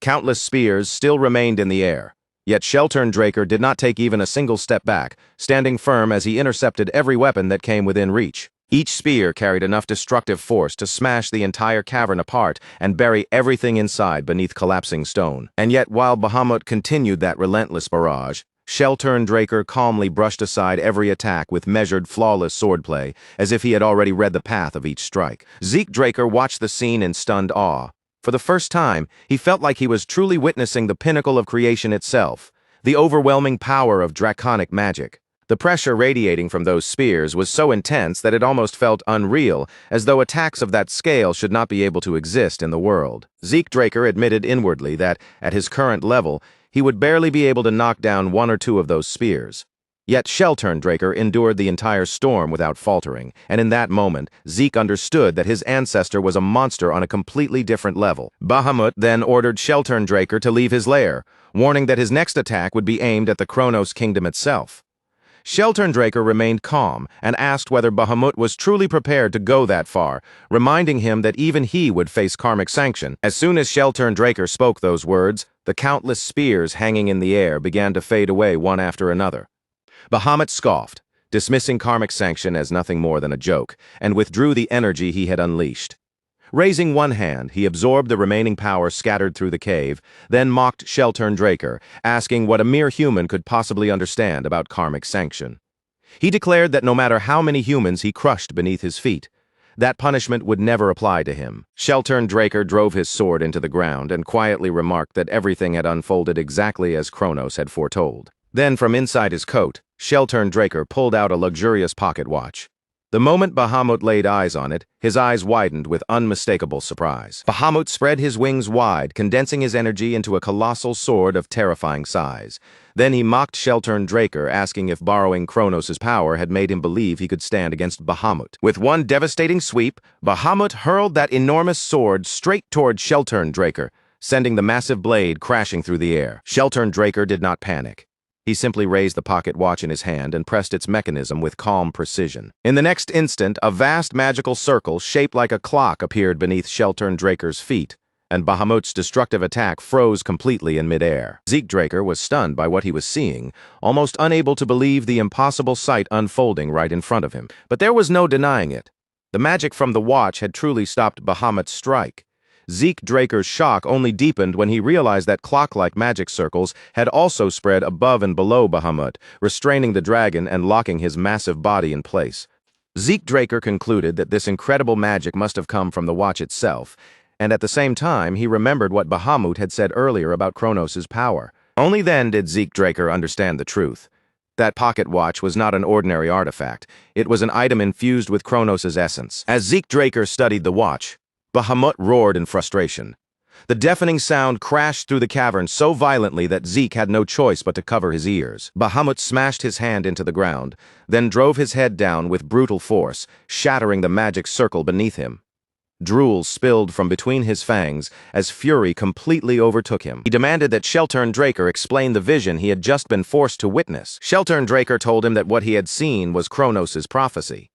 Countless spears still remained in the air. Yet Shelturndraker did not take even a single step back, standing firm as he intercepted every weapon that came within reach. Each spear carried enough destructive force to smash the entire cavern apart and bury everything inside beneath collapsing stone. And yet, while Bahamut continued that relentless barrage, Shelturndraker calmly brushed aside every attack with measured, flawless swordplay, as if he had already read the path of each strike. Draker watched the scene in stunned awe. For the first time, he felt like he was truly witnessing the pinnacle of creation itself, the overwhelming power of draconic magic. The pressure radiating from those spears was so intense that it almost felt unreal, as though attacks of that scale should not be able to exist in the world. Draker admitted inwardly that, at his current level, he would barely be able to knock down one or two of those spears. Yet Shelturndraker endured the entire storm without faltering, and in that moment, Zeke understood that his ancestor was a monster on a completely different level. Bahamut then ordered Shelturndraker to leave his lair, warning that his next attack would be aimed at the Kronos kingdom itself. Shelturndraker remained calm and asked whether Bahamut was truly prepared to go that far, reminding him that even he would face karmic sanction. As soon as Shelturndraker spoke those words, the countless spears hanging in the air began to fade away one after another. Bahamut scoffed, dismissing karmic sanction as nothing more than a joke, and withdrew the energy he had unleashed. Raising one hand, he absorbed the remaining power scattered through the cave, then mocked Shelturndraker, asking what a mere human could possibly understand about karmic sanction. He declared that no matter how many humans he crushed beneath his feet, that punishment would never apply to him. Shelturndraker drove his sword into the ground and quietly remarked that everything had unfolded exactly as Kronos had foretold. Then, from inside his coat, Shelturndraker pulled out a luxurious pocket watch. The moment Bahamut laid eyes on it, his eyes widened with unmistakable surprise. Bahamut spread his wings wide, condensing his energy into a colossal sword of terrifying size. Then he mocked Shelturndraker, asking if borrowing Kronos' power had made him believe he could stand against Bahamut. With one devastating sweep, Bahamut hurled that enormous sword straight toward Shelturndraker, sending the massive blade crashing through the air. Shelturndraker did not panic. He simply raised the pocket watch in his hand and pressed its mechanism with calm precision. In the next instant, a vast magical circle shaped like a clock appeared beneath Shelturndraker's feet, and Bahamut's destructive attack froze completely in midair. Draker was stunned by what he was seeing, almost unable to believe the impossible sight unfolding right in front of him. But there was no denying it. The magic from the watch had truly stopped Bahamut's strike. Draker's shock only deepened when he realized that clock-like magic circles had also spread above and below Bahamut, restraining the dragon and locking his massive body in place. Draker concluded that this incredible magic must have come from the watch itself, and at the same time he remembered what Bahamut had said earlier about Kronos' power. Only then did Draker understand the truth. That pocket watch was not an ordinary artifact. It was an item infused with Kronos' essence. As Draker studied the watch, Bahamut roared in frustration. The deafening sound crashed through the cavern so violently that Zeke had no choice but to cover his ears. Bahamut smashed his hand into the ground, then drove his head down with brutal force, shattering the magic circle beneath him. Drool spilled from between his fangs as fury completely overtook him. He demanded that Shelturndraker explain the vision he had just been forced to witness. Shelturndraker told him that what he had seen was Kronos' prophecy.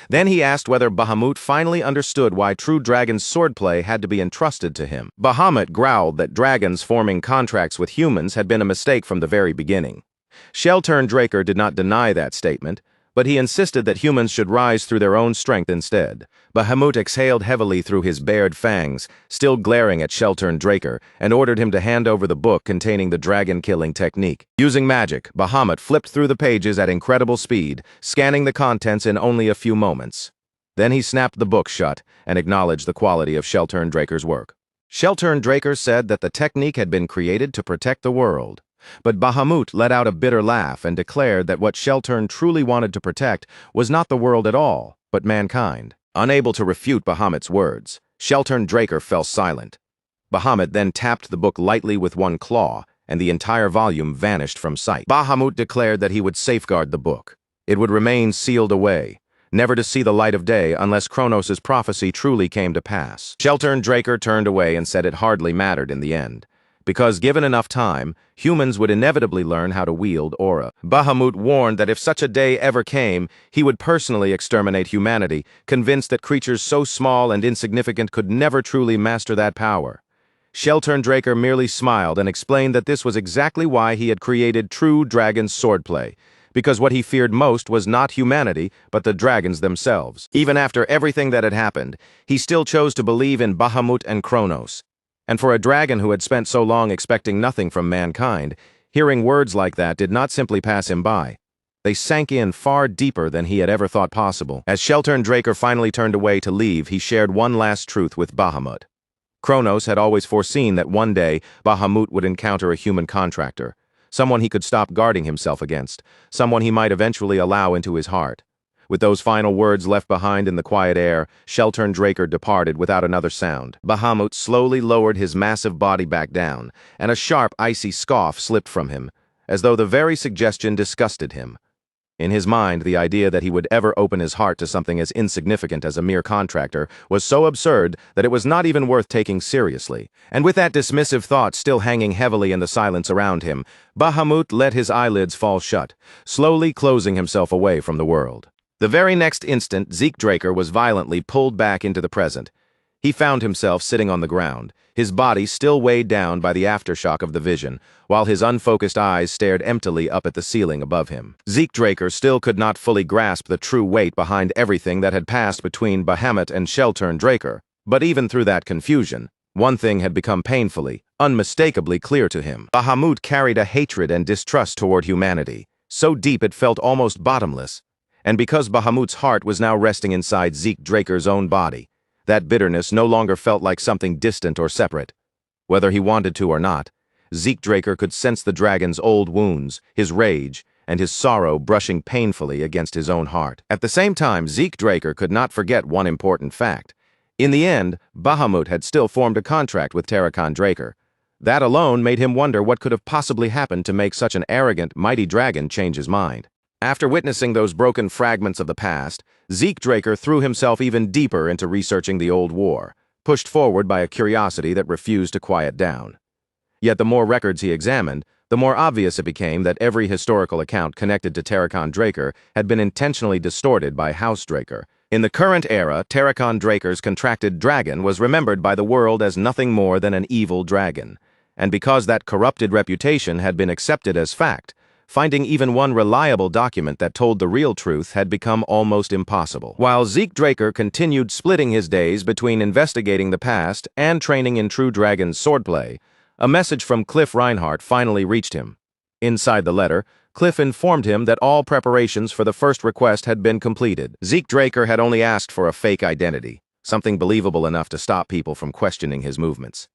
Then he asked whether Bahamut finally understood why true dragon's swordplay had to be entrusted to him. Bahamut growled that dragons forming contracts with humans had been a mistake from the very beginning. Shelturndraker did not deny that statement, but he insisted that humans should rise through their own strength instead. Bahamut exhaled heavily through his bared fangs, still glaring at Shelturndraker, and ordered him to hand over the book containing the dragon-killing technique. Using magic, Bahamut flipped through the pages at incredible speed, scanning the contents in only a few moments. Then he snapped the book shut and acknowledged the quality of Shelturndraker's work. Shelturndraker said that the technique had been created to protect the world. But Bahamut let out a bitter laugh and declared that what Shelturn truly wanted to protect was not the world at all, but mankind. Unable to refute Bahamut's words, Shelturndraker fell silent. Bahamut then tapped the book lightly with one claw, and the entire volume vanished from sight. Bahamut declared that he would safeguard the book. It would remain sealed away, never to see the light of day unless Kronos' prophecy truly came to pass. Shelturndraker turned away and said it hardly mattered in the end. because given enough time, humans would inevitably learn how to wield aura. Bahamut warned that if such a day ever came, he would personally exterminate humanity, convinced that creatures so small and insignificant could never truly master that power. Sheltern merely smiled and explained that this was exactly why he had created true dragon swordplay, because what he feared most was not humanity, but the dragons themselves. Even after everything that had happened, he still chose to believe in Bahamut and Kronos. And for a dragon who had spent so long expecting nothing from mankind, hearing words like that did not simply pass him by. They sank in far deeper than he had ever thought possible. As Sheltern finally turned away to leave, he shared one last truth with Bahamut. Kronos had always foreseen that one day Bahamut would encounter a human contractor, someone he could stop guarding himself against, someone he might eventually allow into his heart. With those final words left behind in the quiet air, Sheltern departed without another sound. Bahamut slowly lowered his massive body back down, and a sharp, icy scoff slipped from him, as though the very suggestion disgusted him. In his mind, the idea that he would ever open his heart to something as insignificant as a mere contractor was so absurd that it was not even worth taking seriously. And with that dismissive thought still hanging heavily in the silence around him, Bahamut let his eyelids fall shut, slowly closing himself away from the world. The very next instant, was violently pulled back into the present. He found himself sitting on the ground, his body still weighed down by the aftershock of the vision, while his unfocused eyes stared emptily up at the ceiling above him. Still could not fully grasp the true weight behind everything that had passed between Bahamut and Sheltern, but even through that confusion, one thing had become painfully, unmistakably clear to him. Bahamut carried a hatred and distrust toward humanity, so deep it felt almost bottomless, and because Bahamut's heart was now resting inside Draker's own body, that bitterness no longer felt like something distant or separate. Whether he wanted to or not, Draker could sense the dragon's old wounds, his rage, and his sorrow brushing painfully against his own heart. At the same time, Draker could not forget one important fact. In the end, Bahamut had still formed a contract with Draker. That alone made him wonder what could have possibly happened to make such an arrogant, mighty dragon change his mind. After witnessing those broken fragments of the past, Draker threw himself even deeper into researching the old war, pushed forward by a curiosity that refused to quiet down. Yet the more records he examined, the more obvious it became that every historical account connected to Draker had been intentionally distorted by House Draker. In the current era, Draker's contracted dragon was remembered by the world as nothing more than an evil dragon. And because that corrupted reputation had been accepted as fact, finding even one reliable document that told the real truth had become almost impossible. While Draker continued splitting his days between investigating the past and training in true dragon swordplay, a message from Cliff Reinhardt finally reached him. Inside the letter, Cliff informed him that all preparations for the first request had been completed. Draker had only asked for a fake identity, something believable enough to stop people from questioning his movements.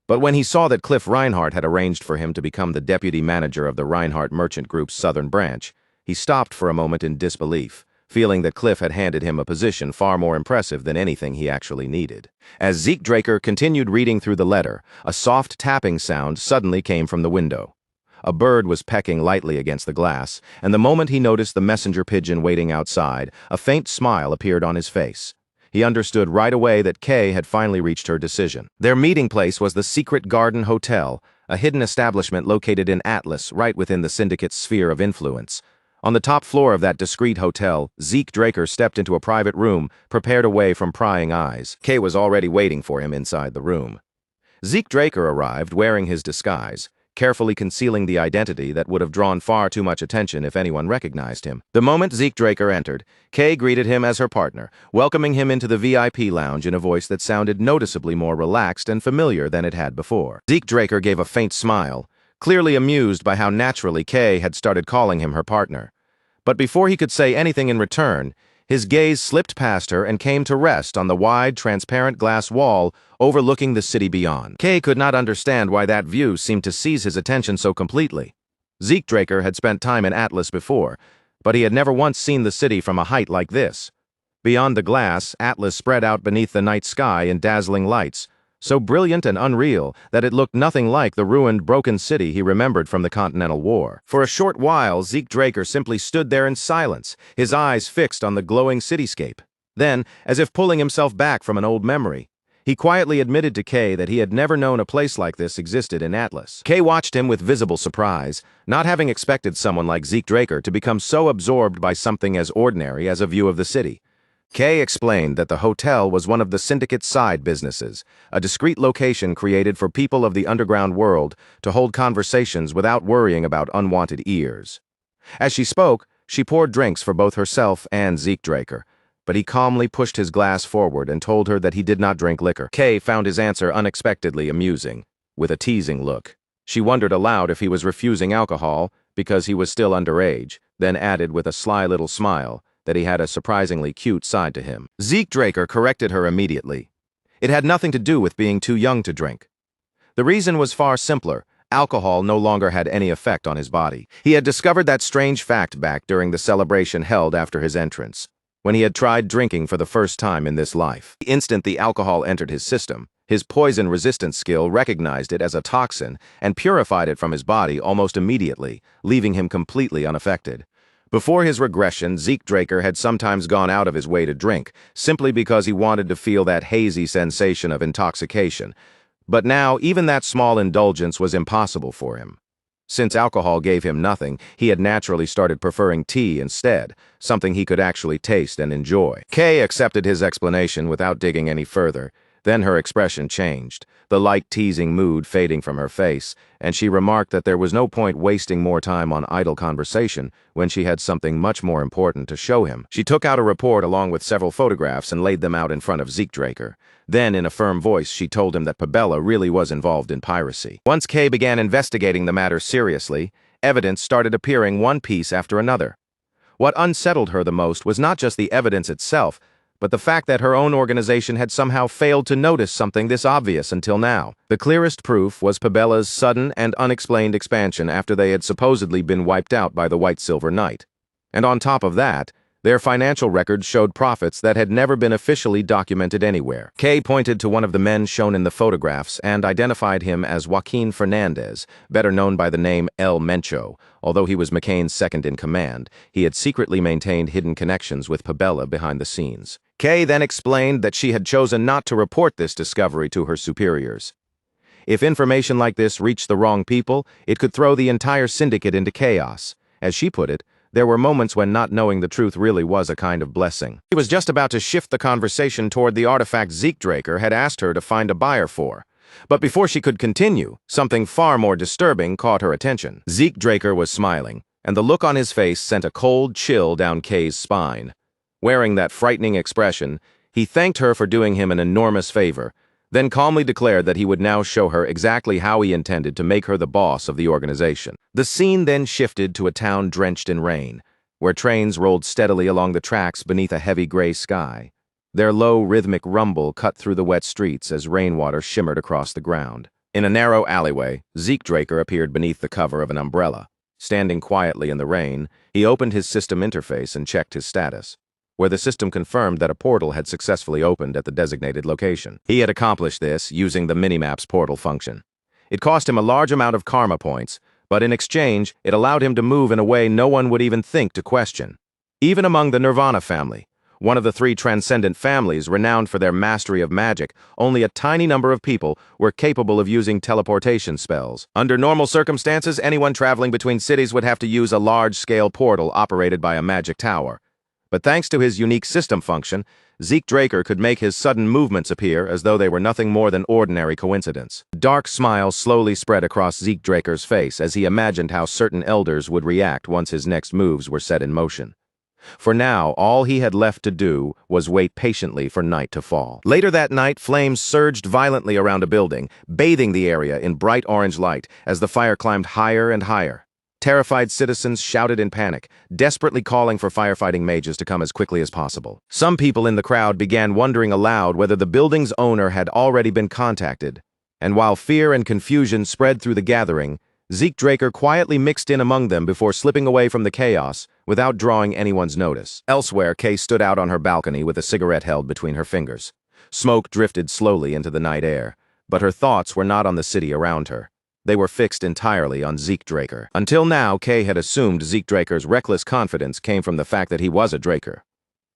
But when he saw that Cliff Reinhardt had arranged for him to become the deputy manager of the Reinhardt Merchant Group's southern branch, he stopped for a moment in disbelief, feeling that Cliff had handed him a position far more impressive than anything he actually needed. As Draker continued reading through the letter, a soft tapping sound suddenly came from the window. A bird was pecking lightly against the glass, and the moment he noticed the messenger pigeon waiting outside, a faint smile appeared on his face. He understood right away that Kay had finally reached her decision. Their meeting place was the Secret Garden Hotel, a hidden establishment located in Atlas, right within the syndicate's sphere of influence. On the top floor of that discreet hotel, Draker stepped into a private room, prepared away from prying eyes. Kay was already waiting for him inside the room. Draker arrived wearing his disguise, carefully concealing the identity that would have drawn far too much attention if anyone recognized him. The moment Draker entered, Kay greeted him as her partner, welcoming him into the VIP lounge in a voice that sounded noticeably more relaxed and familiar than it had before. Draker gave a faint smile, clearly amused by how naturally Kay had started calling him her partner. But before he could say anything in return, his gaze slipped past her and came to rest on the wide, transparent glass wall overlooking the city beyond. Kay could not understand why that view seemed to seize his attention so completely. Draker had spent time in Atlas before, but he had never once seen the city from a height like this. Beyond the glass, Atlas spread out beneath the night sky in dazzling lights, so brilliant and unreal that it looked nothing like the ruined, broken city he remembered from the Continental War. For a short while, Draker simply stood there in silence, his eyes fixed on the glowing cityscape. Then, as if pulling himself back from an old memory, He quietly admitted to Kay that he had never known a place like this existed in Atlas. Kay watched him with visible surprise, not having expected someone like Zeke Draker to become so absorbed by something as ordinary as a view of the city. Kay explained that the hotel was one of the syndicate's side businesses, a discreet location created for people of the underground world to hold conversations without worrying about unwanted ears. As she spoke, she poured drinks for both herself and Zeke Draker, but he calmly pushed his glass forward and told her that he did not drink liquor. Kay found his answer unexpectedly amusing, with a teasing look. She wondered aloud if he was refusing alcohol because he was still underage, then added with a sly little smile that he had a surprisingly cute side to him. Zeke Draker corrected her immediately. It had nothing to do with being too young to drink. The reason was far simpler. Alcohol no longer had any effect on his body. He had discovered that strange fact back during the celebration held after his entrance, when he had tried drinking for the first time in this life. The instant the alcohol entered his system, his poison resistance skill recognized it as a toxin and purified it from his body almost immediately, leaving him completely unaffected. Before his regression, Zeke Draker had sometimes gone out of his way to drink, simply because he wanted to feel that hazy sensation of intoxication. But now, even that small indulgence was impossible for him. Since alcohol gave him nothing, he had naturally started preferring tea instead, something he could actually taste and enjoy. Kay accepted his explanation without digging any further. Then her expression changed, the light teasing mood fading from her face, and she remarked that there was no point wasting more time on idle conversation when she had something much more important to show him. She took out a report along with several photographs and laid them out in front of Zeke Draker. Then, in a firm voice, she told him that Pabella really was involved in piracy. Once Kay began investigating the matter seriously, evidence started appearing one piece after another. What unsettled her the most was not just the evidence itself, but the fact that her own organization had somehow failed to notice something this obvious until now. The clearest proof was Pabella's sudden and unexplained expansion after they had supposedly been wiped out by the White Silver Knight. And on top of that, their financial records showed profits that had never been officially documented anywhere. Kay pointed to one of the men shown in the photographs and identified him as Joaquin Fernandez, better known by the name El Mencho. Although he was McCain's second-in-command, he had secretly maintained hidden connections with Pabella behind the scenes. Kay then explained that she had chosen not to report this discovery to her superiors. If information like this reached the wrong people, it could throw the entire syndicate into chaos. As she put it, there were moments when not knowing the truth really was a kind of blessing. She was just about to shift the conversation toward the artifact Zeke Draker had asked her to find a buyer for. But before she could continue, something far more disturbing caught her attention. Zeke Draker was smiling, and the look on his face sent a cold chill down Kay's spine. Wearing that frightening expression, he thanked her for doing him an enormous favor, then calmly declared that he would now show her exactly how he intended to make her the boss of the organization. The scene then shifted to a town drenched in rain, where trains rolled steadily along the tracks beneath a heavy gray sky. Their low, rhythmic rumble cut through the wet streets as rainwater shimmered across the ground. In a narrow alleyway, Zeke Draker appeared beneath the cover of an umbrella. Standing quietly in the rain, he opened his system interface and checked his status, where the system confirmed that a portal had successfully opened at the designated location. He had accomplished this using the Minimap's portal function. It cost him a large amount of karma points, but in exchange, it allowed him to move in a way no one would even think to question. Even among the Nirvana family, one of the three transcendent families renowned for their mastery of magic, only a tiny number of people were capable of using teleportation spells. Under normal circumstances, anyone traveling between cities would have to use a large-scale portal operated by a magic tower. But thanks to his unique system function, Zeke Draker could make his sudden movements appear as though they were nothing more than ordinary coincidence. A dark smile slowly spread across Zeke Draker's face as he imagined how certain elders would react once his next moves were set in motion. For now, all he had left to do was wait patiently for night to fall. Later that night, flames surged violently around a building, bathing the area in bright orange light as the fire climbed higher and higher. Terrified citizens shouted in panic, desperately calling for firefighting mages to come as quickly as possible. Some people in the crowd began wondering aloud whether the building's owner had already been contacted, and while fear and confusion spread through the gathering, Zeke Draker quietly mixed in among them before slipping away from the chaos without drawing anyone's notice. Elsewhere, Kay stood out on her balcony with a cigarette held between her fingers. Smoke drifted slowly into the night air, but her thoughts were not on the city around her. They were fixed entirely on Zeke Draker. Until now, Kay had assumed Zeke Draker's reckless confidence came from the fact that he was a Draker.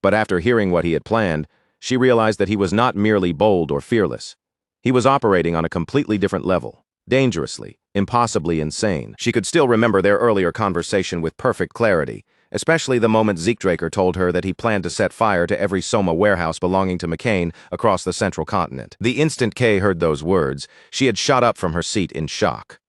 But after hearing what he had planned, she realized that he was not merely bold or fearless. He was operating on a completely different level. Dangerously, impossibly insane. She could still remember their earlier conversation with perfect clarity, especially the moment Zeekdraker told her that he planned to set fire to every Soma warehouse belonging to McCain across the central continent. The instant Kay heard those words, she had shot up from her seat in shock.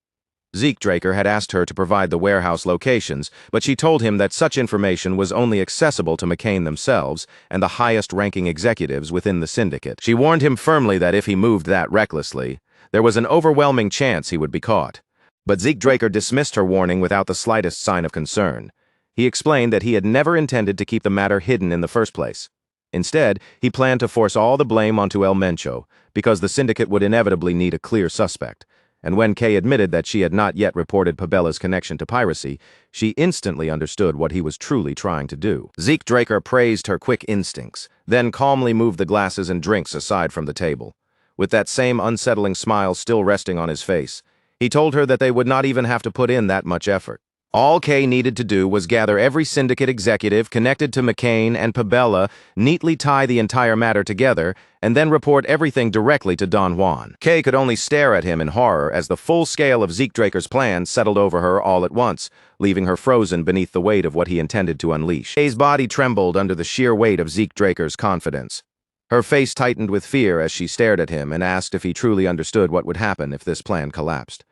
Zeekdraker had asked her to provide the warehouse locations, but she told him that such information was only accessible to McCain themselves and the highest-ranking executives within the syndicate. She warned him firmly that if he moved that recklessly, there was an overwhelming chance he would be caught. But Zeekdraker dismissed her warning without the slightest sign of concern. He explained that he had never intended to keep the matter hidden in the first place. Instead, he planned to force all the blame onto El Mencho, because the syndicate would inevitably need a clear suspect. And when Kay admitted that she had not yet reported Pabella's connection to piracy, she instantly understood what he was truly trying to do. Zeekdraker praised her quick instincts, then calmly moved the glasses and drinks aside from the table. With that same unsettling smile still resting on his face, he told her that they would not even have to put in that much effort. All Kay needed to do was gather every syndicate executive connected to McCain and Pabella, neatly tie the entire matter together, and then report everything directly to Don Juan. Kay could only stare at him in horror as the full scale of Zeekdraker's plan settled over her all at once, leaving her frozen beneath the weight of what he intended to unleash. Kay's body trembled under the sheer weight of Zeekdraker's confidence. Her face tightened with fear as she stared at him and asked if he truly understood what would happen if this plan collapsed.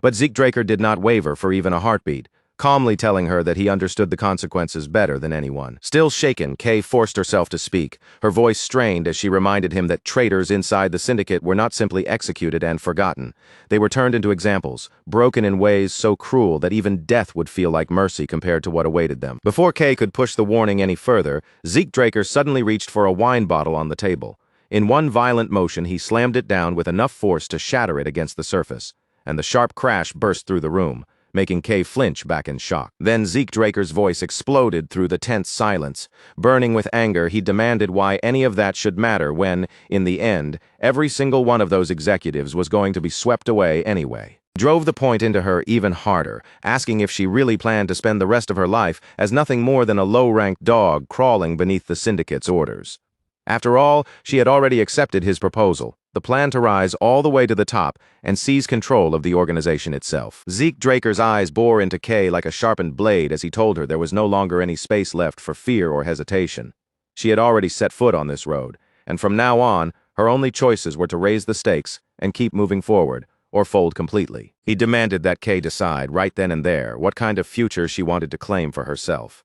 But Zeekdraker did not waver for even a heartbeat, calmly telling her that he understood the consequences better than anyone. Still shaken, Kay forced herself to speak, her voice strained as she reminded him that traitors inside the syndicate were not simply executed and forgotten. They were turned into examples, broken in ways so cruel that even death would feel like mercy compared to what awaited them. Before Kay could push the warning any further, Zeekdraker suddenly reached for a wine bottle on the table. In one violent motion, he slammed it down with enough force to shatter it against the surface, and the sharp crash burst through the room, making Kay flinch back in shock. Then Zeekdraker's voice exploded through the tense silence. Burning with anger, he demanded why any of that should matter when, in the end, every single one of those executives was going to be swept away anyway. He drove the point into her even harder, asking if she really planned to spend the rest of her life as nothing more than a low-ranked dog crawling beneath the syndicate's orders. After all, she had already accepted his proposal, the plan to rise all the way to the top and seize control of the organization itself. Zeekdraker's eyes bore into Kay like a sharpened blade as he told her there was no longer any space left for fear or hesitation. She had already set foot on this road, and from now on, her only choices were to raise the stakes and keep moving forward, or fold completely. He demanded that Kay decide, right then and there, what kind of future she wanted to claim for herself.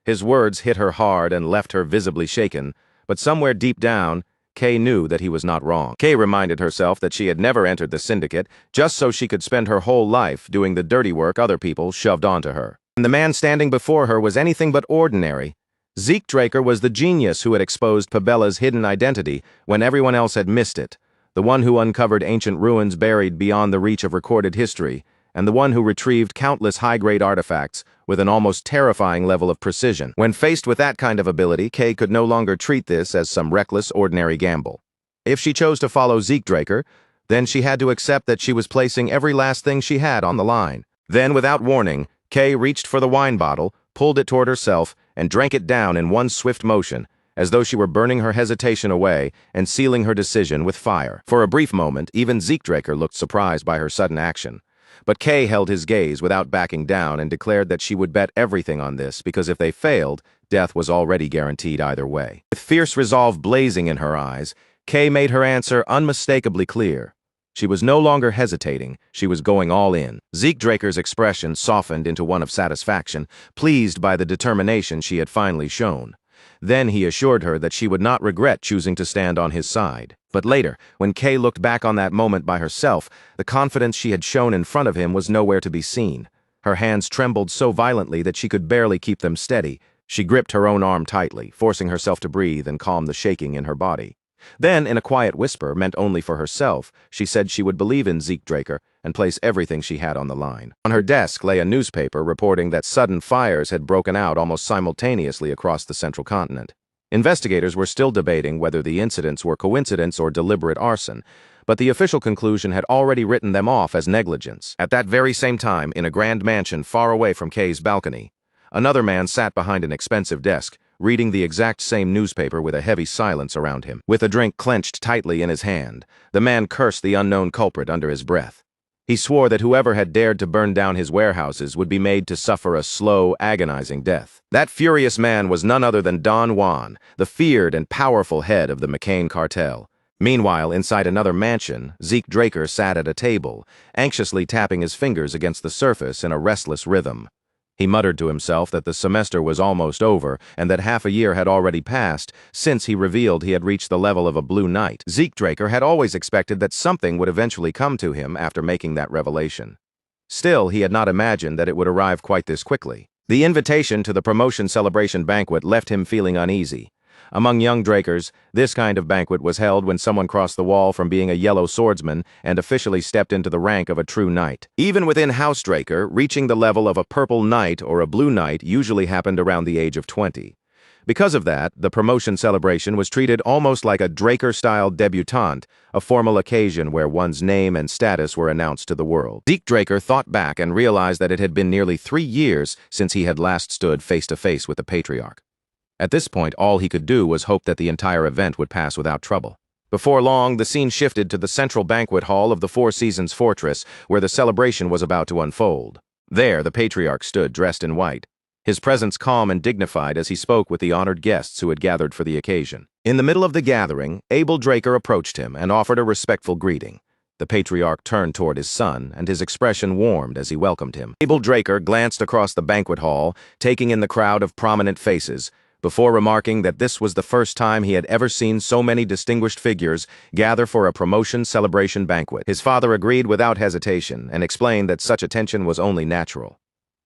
His words hit her hard and left her visibly shaken, but somewhere deep down, Kay knew that he was not wrong. Kay reminded herself that she had never entered the syndicate just so she could spend her whole life doing the dirty work other people shoved onto her. And the man standing before her was anything but ordinary. Zeekdraker was the genius who had exposed Pabella's hidden identity when everyone else had missed it, the one who uncovered ancient ruins buried beyond the reach of recorded history, and the one who retrieved countless high-grade artifacts with an almost terrifying level of precision. When faced with that kind of ability, Kay could no longer treat this as some reckless, ordinary gamble. If she chose to follow Zeekdraker, then she had to accept that she was placing every last thing she had on the line. Then, without warning, Kay reached for the wine bottle, pulled it toward herself, and drank it down in one swift motion, as though she were burning her hesitation away and sealing her decision with fire. For a brief moment, even Zeekdraker looked surprised by her sudden action. But Kay held his gaze without backing down and declared that she would bet everything on this because if they failed, death was already guaranteed either way. With fierce resolve blazing in her eyes, Kay made her answer unmistakably clear. She was no longer hesitating, she was going all in. Zeekdraker's expression softened into one of satisfaction, pleased by the determination she had finally shown. Then he assured her that she would not regret choosing to stand on his side. But later, when Kay looked back on that moment by herself, the confidence she had shown in front of him was nowhere to be seen. Her hands trembled so violently that she could barely keep them steady. She gripped her own arm tightly, forcing herself to breathe and calm the shaking in her body. Then, in a quiet whisper, meant only for herself, she said she would believe in Zeekdraker and place everything she had on the line. On her desk lay a newspaper reporting that sudden fires had broken out almost simultaneously across the central continent. Investigators were still debating whether the incidents were coincidence or deliberate arson, but the official conclusion had already written them off as negligence. At that very same time, in a grand mansion far away from Kay's balcony, another man sat behind an expensive desk, reading the exact same newspaper with a heavy silence around him. With a drink clenched tightly in his hand, the man cursed the unknown culprit under his breath. He swore that whoever had dared to burn down his warehouses would be made to suffer a slow, agonizing death. That furious man was none other than Don Juan, the feared and powerful head of the McCain cartel. Meanwhile, inside another mansion, Zeke Draker sat at a table, anxiously tapping his fingers against the surface in a restless rhythm. He muttered to himself that the semester was almost over and that half a year had already passed since he revealed he had reached the level of a Blue Knight. Zeke Draker had always expected that something would eventually come to him after making that revelation. Still, he had not imagined that it would arrive quite this quickly. The invitation to the promotion celebration banquet left him feeling uneasy. Among young Drakers, this kind of banquet was held when someone crossed the wall from being a yellow swordsman and officially stepped into the rank of a true knight. Even within House Draker, reaching the level of a purple knight or a blue knight usually happened around the age of 20. Because of that, the promotion celebration was treated almost like a Draker-style debutante, a formal occasion where one's name and status were announced to the world. Zeke Draker thought back and realized that it had been nearly 3 years since he had last stood face-to-face with the Patriarch. At this point, all he could do was hope that the entire event would pass without trouble. Before long, the scene shifted to the central banquet hall of the Four Seasons Fortress, where the celebration was about to unfold. There, the Patriarch stood, dressed in white, his presence calm and dignified as he spoke with the honored guests who had gathered for the occasion. In the middle of the gathering, Abel Draker approached him and offered a respectful greeting. The Patriarch turned toward his son, and his expression warmed as he welcomed him. Abel Draker glanced across the banquet hall, taking in the crowd of prominent faces, before remarking that this was the first time he had ever seen so many distinguished figures gather for a promotion celebration banquet. His father agreed without hesitation and explained that such attention was only natural.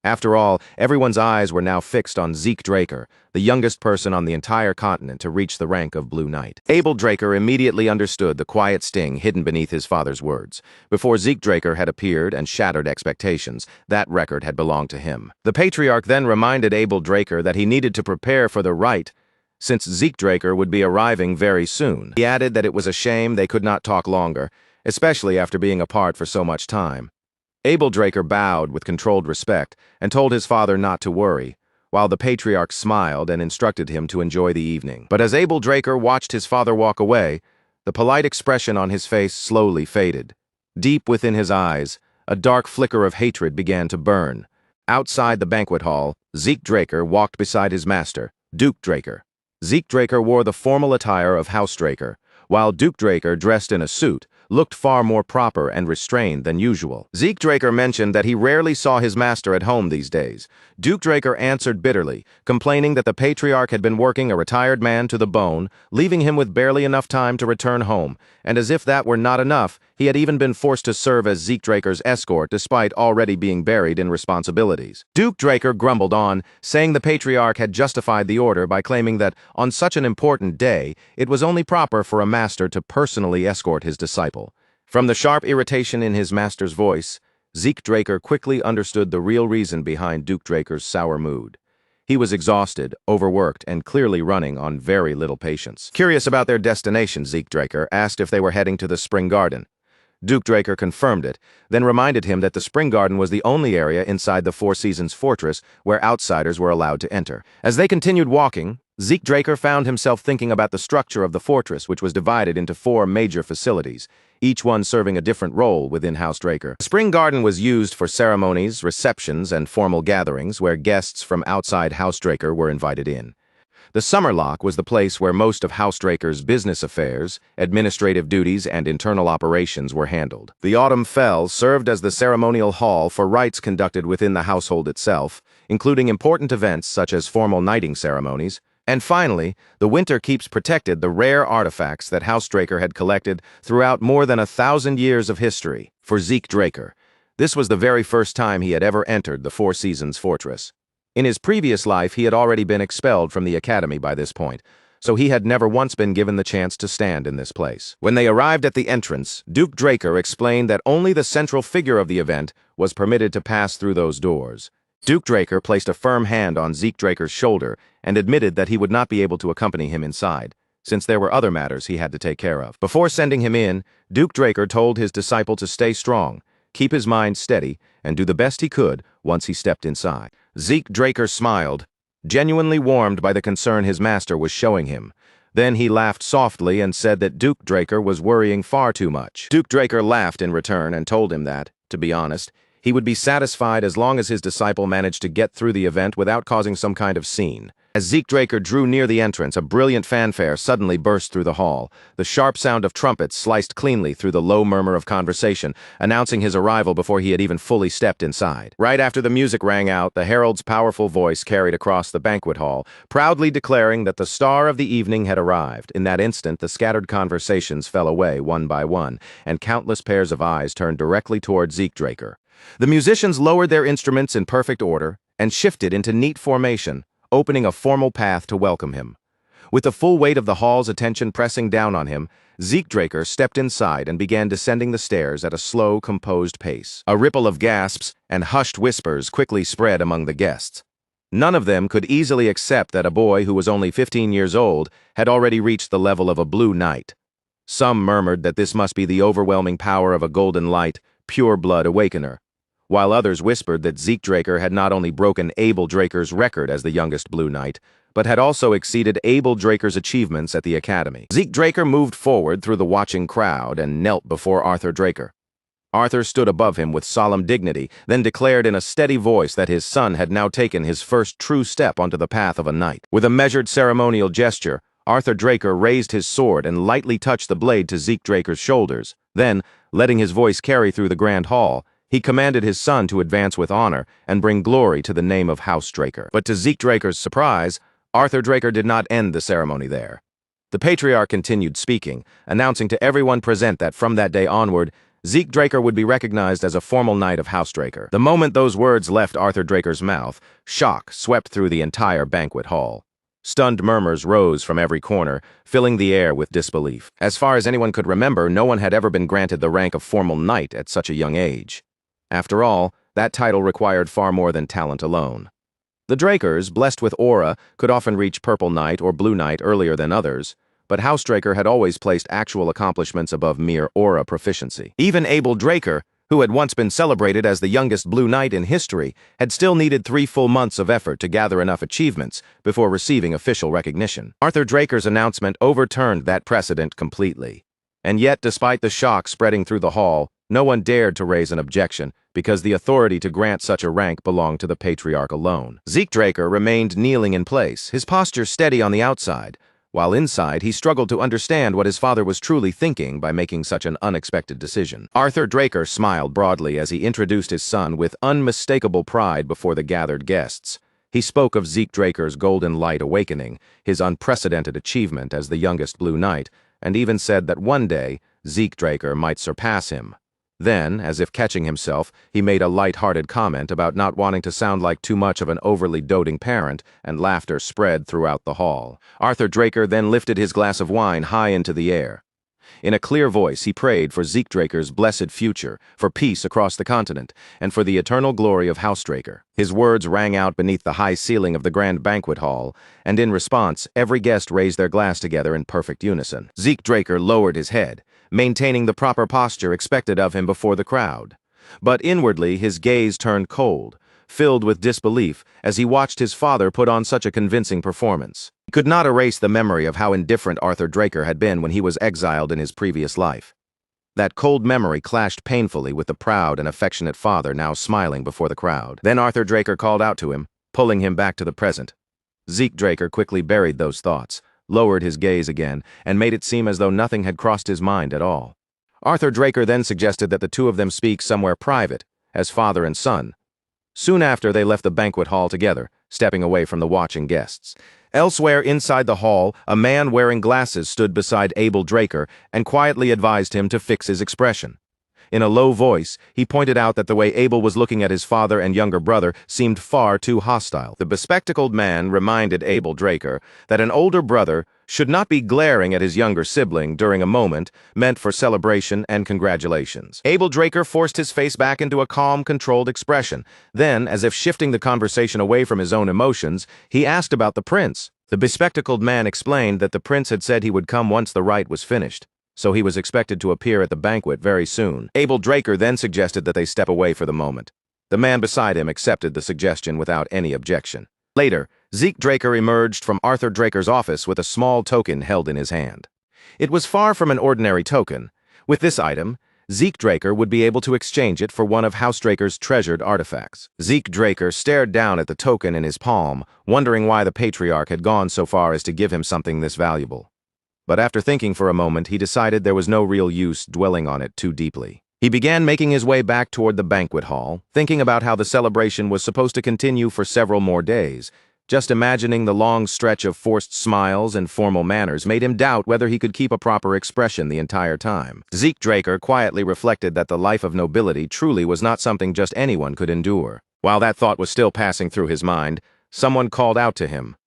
After all, everyone's eyes were now fixed on Zeke Draker, the youngest person on the entire continent to reach the rank of Blue Knight. Abel Draker immediately understood the quiet sting hidden beneath his father's words. Before Zeke Draker had appeared and shattered expectations, that record had belonged to him. The Patriarch then reminded Abel Draker that he needed to prepare for the rite, since Zeke Draker would be arriving very soon. He added that it was a shame they could not talk longer, especially after being apart for so much time. Abel Draker bowed with controlled respect and told his father not to worry, while the Patriarch smiled and instructed him to enjoy the evening. But as Abel Draker watched his father walk away, the polite expression on his face slowly faded. Deep within his eyes, a dark flicker of hatred began to burn. Outside the banquet hall, Zeke Draker walked beside his master, Duke Draker. Zeke Draker wore the formal attire of House Draker, while Duke Draker, dressed in a suit, looked far more proper and restrained than usual. Zeke Draker mentioned that he rarely saw his master at home these days. Duke Draker answered bitterly, complaining that the Patriarch had been working a retired man to the bone, leaving him with barely enough time to return home, and as if that were not enough, he had even been forced to serve as Zeke Draker's escort despite already being buried in responsibilities. Duke Draker grumbled on, saying the Patriarch had justified the order by claiming that, on such an important day, it was only proper for a master to personally escort his disciple. From the sharp irritation in his master's voice, Zeke Draker quickly understood the real reason behind Duke Draker's sour mood. He was exhausted, overworked, and clearly running on very little patience. Curious about their destination, Zeke Draker asked if they were heading to the Spring Garden. Duke Draker confirmed it, then reminded him that the Spring Garden was the only area inside the Four Seasons Fortress where outsiders were allowed to enter. As they continued walking, Zeke Draker found himself thinking about the structure of the fortress, which was divided into 4 major facilities, each one serving a different role within House Draker. The Spring Garden was used for ceremonies, receptions, and formal gatherings where guests from outside House Draker were invited in. The Summer Lock was the place where most of House Draker's business affairs, administrative duties, and internal operations were handled. The Autumn Fell served as the ceremonial hall for rites conducted within the household itself, including important events such as formal knighting ceremonies. And finally, the Winter Keeps protected the rare artifacts that House Draker had collected throughout more than 1,000 years of history. For Zeke Draker, this was the very first time he had ever entered the Four Seasons Fortress. In his previous life, he had already been expelled from the academy by this point, so he had never once been given the chance to stand in this place. When they arrived at the entrance, Duke Draker explained that only the central figure of the event was permitted to pass through those doors. Duke Draker placed a firm hand on Zeke Draker's shoulder and admitted that he would not be able to accompany him inside, since there were other matters he had to take care of. Before sending him in, Duke Draker told his disciple to stay strong, keep his mind steady, and do the best he could once he stepped inside. Zeke Draker smiled, genuinely warmed by the concern his master was showing him. Then he laughed softly and said that Duke Draker was worrying far too much. Duke Draker laughed in return and told him that, to be honest, he would be satisfied as long as his disciple managed to get through the event without causing some kind of scene. As Zeke Draker drew near the entrance, a brilliant fanfare suddenly burst through the hall. The sharp sound of trumpets sliced cleanly through the low murmur of conversation, announcing his arrival before he had even fully stepped inside. Right after the music rang out, the herald's powerful voice carried across the banquet hall, proudly declaring that the star of the evening had arrived. In that instant, the scattered conversations fell away one by one, and countless pairs of eyes turned directly toward Zeke Draker. The musicians lowered their instruments in perfect order and shifted into neat formation, opening a formal path to welcome him. With the full weight of the hall's attention pressing down on him, Zeke Draker stepped inside and began descending the stairs at a slow, composed pace. A ripple of gasps and hushed whispers quickly spread among the guests. None of them could easily accept that a boy who was only 15 years old had already reached the level of a blue knight. Some murmured that this must be the overwhelming power of a golden light, pure-blood awakener, while others whispered that Zeke Draker had not only broken Abel Draker's record as the youngest Blue Knight, but had also exceeded Abel Draker's achievements at the Academy. Zeke Draker moved forward through the watching crowd and knelt before Arthur Draker. Arthur stood above him with solemn dignity, then declared in a steady voice that his son had now taken his first true step onto the path of a knight. With a measured ceremonial gesture, Arthur Draker raised his sword and lightly touched the blade to Zeke Draker's shoulders. Then, letting his voice carry through the grand hall, he commanded his son to advance with honor and bring glory to the name of House Draker. But to Zeke Draker's surprise, Arthur Draker did not end the ceremony there. The patriarch continued speaking, announcing to everyone present that from that day onward, Zeke Draker would be recognized as a formal knight of House Draker. The moment those words left Arthur Draker's mouth, shock swept through the entire banquet hall. Stunned murmurs rose from every corner, filling the air with disbelief. As far as anyone could remember, no one had ever been granted the rank of formal knight at such a young age. After all, that title required far more than talent alone. The Drakers, blessed with aura, could often reach Purple Knight or Blue Knight earlier than others, but House Draker had always placed actual accomplishments above mere aura proficiency. Even Abel Draker, who had once been celebrated as the youngest Blue Knight in history, had still needed 3 full months of effort to gather enough achievements before receiving official recognition. Arthur Draker's announcement overturned that precedent completely. And yet, despite the shock spreading through the hall, no one dared to raise an objection, because the authority to grant such a rank belonged to the patriarch alone. Zeke Draker remained kneeling in place, his posture steady on the outside, while inside he struggled to understand what his father was truly thinking by making such an unexpected decision. Arthur Draker smiled broadly as he introduced his son with unmistakable pride before the gathered guests. He spoke of Zeke Draker's golden light awakening, his unprecedented achievement as the youngest Blue Knight, and even said that one day Zeke Draker might surpass him. Then, as if catching himself, he made a light-hearted comment about not wanting to sound like too much of an overly doting parent, and laughter spread throughout the hall. Arthur Draker then lifted his glass of wine high into the air. In a clear voice, he prayed for Zeke Draker's blessed future, for peace across the continent, and for the eternal glory of House Draker. His words rang out beneath the high ceiling of the grand banquet hall, and in response, every guest raised their glass together in perfect unison. Zeke Draker lowered his head, maintaining the proper posture expected of him before the crowd. But inwardly, his gaze turned cold, filled with disbelief as he watched his father put on such a convincing performance. He could not erase the memory of how indifferent Arthur Draker had been when he was exiled in his previous life. That cold memory clashed painfully with the proud and affectionate father now smiling before the crowd. Then Arthur Draker called out to him, pulling him back to the present. Zeke Draker quickly buried those thoughts, lowered his gaze again, and made it seem as though nothing had crossed his mind at all. Arthur Draker then suggested that the two of them speak somewhere private, as father and son. Soon after, they left the banquet hall together, stepping away from the watching guests. Elsewhere inside the hall, a man wearing glasses stood beside Abel Draker and quietly advised him to fix his expression. In a low voice, he pointed out that the way Abel was looking at his father and younger brother seemed far too hostile. The bespectacled man reminded Abel Draker that an older brother should not be glaring at his younger sibling during a moment meant for celebration and congratulations. Abel Draker forced his face back into a calm, controlled expression. Then, as if shifting the conversation away from his own emotions, he asked about the prince. The bespectacled man explained that the prince had said he would come once the rite was finished, so he was expected to appear at the banquet very soon. Abel Draker then suggested that they step away for the moment. The man beside him accepted the suggestion without any objection. Later, Zeke Draker emerged from Arthur Draker's office with a small token held in his hand. It was far from an ordinary token. With this item, Zeke Draker would be able to exchange it for one of House Draker's treasured artifacts. Zeke Draker stared down at the token in his palm, wondering why the patriarch had gone so far as to give him something this valuable. But after thinking for a moment, he decided there was no real use dwelling on it too deeply. He began making his way back toward the banquet hall, thinking about how the celebration was supposed to continue for several more days. Just imagining the long stretch of forced smiles and formal manners made him doubt whether he could keep a proper expression the entire time. Zeke Draker quietly reflected that the life of nobility truly was not something just anyone could endure. While that thought was still passing through his mind, someone called out to him.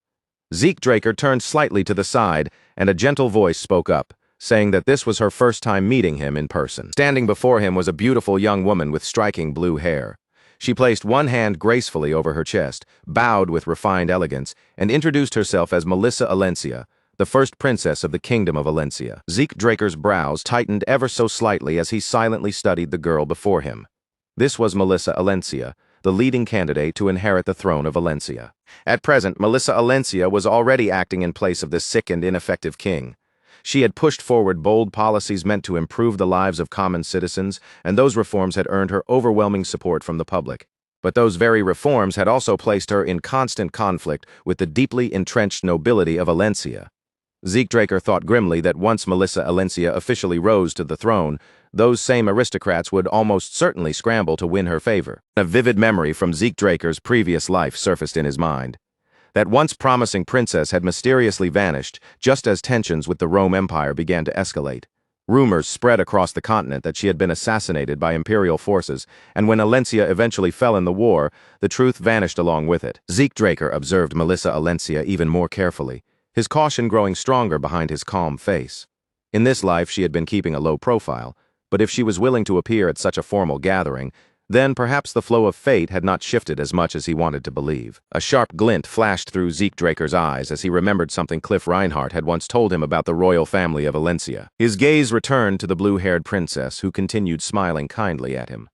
Zeke Draker turned slightly to the side, and a gentle voice spoke up, saying that this was her first time meeting him in person. Standing before him was a beautiful young woman with striking blue hair. She placed one hand gracefully over her chest, bowed with refined elegance, and introduced herself as Melissa Alencia, the first princess of the Kingdom of Alencia. Zeke Draker's brows tightened ever so slightly as he silently studied the girl before him. This was Melissa Alencia, the leading candidate to inherit the throne of Alencia. At present, Melissa Alencia was already acting in place of the sick and ineffective king. She had pushed forward bold policies meant to improve the lives of common citizens, and those reforms had earned her overwhelming support from the public. But those very reforms had also placed her in constant conflict with the deeply entrenched nobility of Alencia. Zeke Draker thought grimly that once Melissa Alencia officially rose to the throne, those same aristocrats would almost certainly scramble to win her favor. A vivid memory from Zeke Draker's previous life surfaced in his mind. That once promising princess had mysteriously vanished, just as tensions with the Rome Empire began to escalate. Rumors spread across the continent that she had been assassinated by imperial forces, and when Alencia eventually fell in the war, the truth vanished along with it. Zeke Draker observed Melissa Alencia even more carefully, his caution growing stronger behind his calm face. In this life, she had been keeping a low profile, but if she was willing to appear at such a formal gathering, then perhaps the flow of fate had not shifted as much as he wanted to believe. A sharp glint flashed through Zeke Draker's eyes as he remembered something Cliff Reinhardt had once told him about the royal family of Alencia. His gaze returned to the blue-haired princess, who continued smiling kindly at him.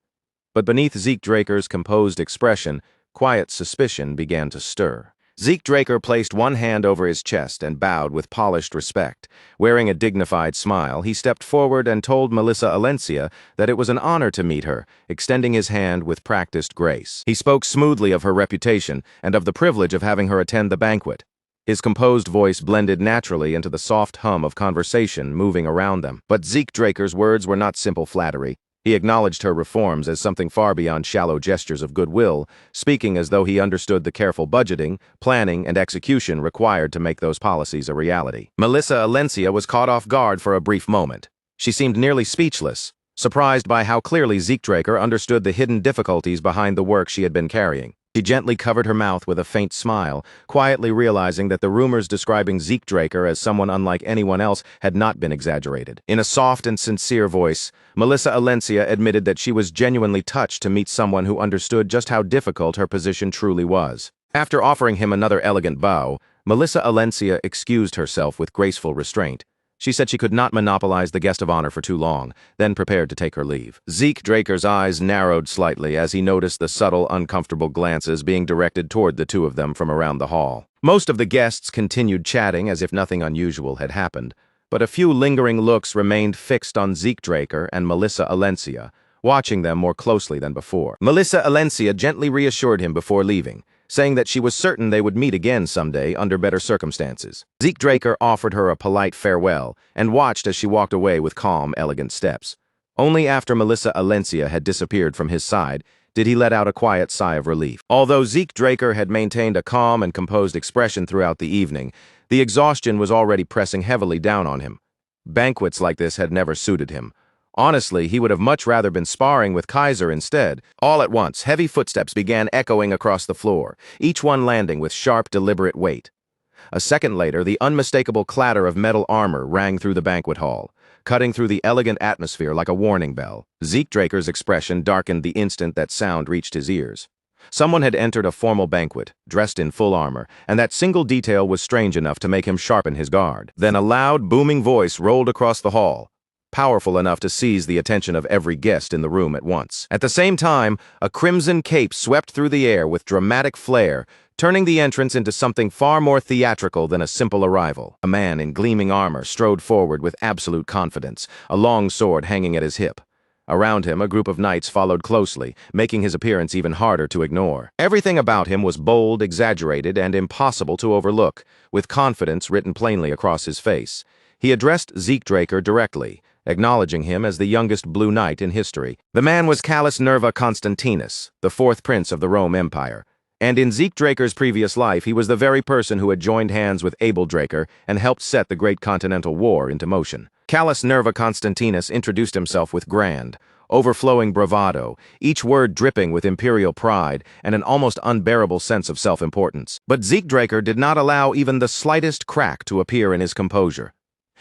But beneath Zeke Draker's composed expression, quiet suspicion began to stir. Zeke Draker placed one hand over his chest and bowed with polished respect. Wearing a dignified smile, he stepped forward and told Melissa Alencia that it was an honor to meet her, extending his hand with practiced grace. He spoke smoothly of her reputation and of the privilege of having her attend the banquet. His composed voice blended naturally into the soft hum of conversation moving around them. But Zeke Draker's words were not simple flattery. He acknowledged her reforms as something far beyond shallow gestures of goodwill, speaking as though he understood the careful budgeting, planning, and execution required to make those policies a reality. Melissa Alencia was caught off guard for a brief moment. She seemed nearly speechless, surprised by how clearly Zeke Draker understood the hidden difficulties behind the work she had been carrying. She gently covered her mouth with a faint smile, quietly realizing that the rumors describing Zeke Draker as someone unlike anyone else had not been exaggerated. In a soft and sincere voice, Melissa Alencia admitted that she was genuinely touched to meet someone who understood just how difficult her position truly was. After offering him another elegant bow, Melissa Alencia excused herself with graceful restraint. She said she could not monopolize the guest of honor for too long, then prepared to take her leave. Zeke Draker's eyes narrowed slightly as he noticed the subtle, uncomfortable glances being directed toward the two of them from around the hall. Most of the guests continued chatting as if nothing unusual had happened, but a few lingering looks remained fixed on Zeke Draker and Melissa Alencia, watching them more closely than before. Melissa Alencia gently reassured him before leaving, saying that she was certain they would meet again someday under better circumstances. Zeke Draker offered her a polite farewell and watched as she walked away with calm, elegant steps. Only after Melissa Alencia had disappeared from his side did he let out a quiet sigh of relief. Although Zeke Draker had maintained a calm and composed expression throughout the evening, the exhaustion was already pressing heavily down on him. Banquets like this had never suited him. Honestly, he would have much rather been sparring with Kaiser instead. All at once, heavy footsteps began echoing across the floor, each one landing with sharp, deliberate weight. A second later, the unmistakable clatter of metal armor rang through the banquet hall, cutting through the elegant atmosphere like a warning bell. Zeke Draker's expression darkened the instant that sound reached his ears. Someone had entered a formal banquet, dressed in full armor, and that single detail was strange enough to make him sharpen his guard. Then a loud, booming voice rolled across the hall. powerful enough to seize the attention of every guest in the room at once. At the same time, a crimson cape swept through the air with dramatic flair, turning the entrance into something far more theatrical than a simple arrival. A man in gleaming armor strode forward with absolute confidence, a long sword hanging at his hip. Around him, a group of knights followed closely, making his appearance even harder to ignore. Everything about him was bold, exaggerated, and impossible to overlook, with confidence written plainly across his face. He addressed Draker directly, acknowledging him as the youngest Blue Knight in history. The man was Callus Nerva Constantinus, the fourth prince of the Rome Empire. And in Draker's previous life, he was the very person who had joined hands with Draker and helped set the Great Continental War into motion. Callus Nerva Constantinus introduced himself with grand, overflowing bravado, each word dripping with imperial pride and an almost unbearable sense of self-importance. But Draker did not allow even the slightest crack to appear in his composure.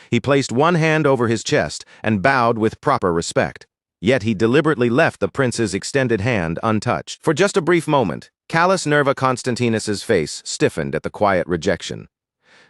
He placed one hand over his chest and bowed with proper respect. Yet he deliberately left the prince's extended hand untouched. For just a brief moment, Callus Nerva Constantinus's face stiffened at the quiet rejection.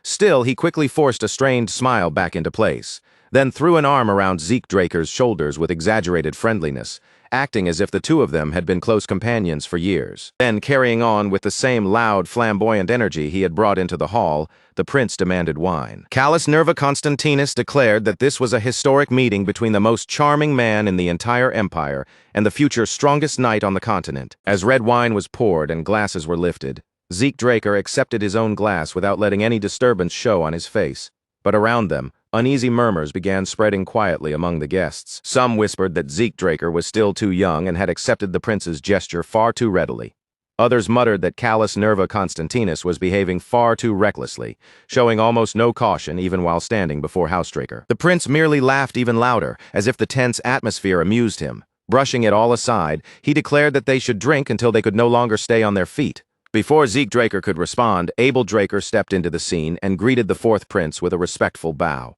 Still, he quickly forced a strained smile back into place, then threw an arm around Draker's shoulders with exaggerated friendliness, acting as if the two of them had been close companions for years. Then, carrying on with the same loud, flamboyant energy he had brought into the hall, the prince demanded wine. Callus Nerva Constantinus declared that this was a historic meeting between the most charming man in the entire empire and the future strongest knight on the continent. As red wine was poured and glasses were lifted, Draker accepted his own glass without letting any disturbance show on his face. But around them, uneasy murmurs began spreading quietly among the guests. Some whispered that Draker was still too young and had accepted the prince's gesture far too readily. Others muttered that Callus Nerva Constantinus was behaving far too recklessly, showing almost no caution even while standing before Draker. The prince merely laughed even louder, as if the tense atmosphere amused him. Brushing it all aside, he declared that they should drink until they could no longer stay on their feet. Before Draker could respond, Draker stepped into the scene and greeted the fourth prince with a respectful bow.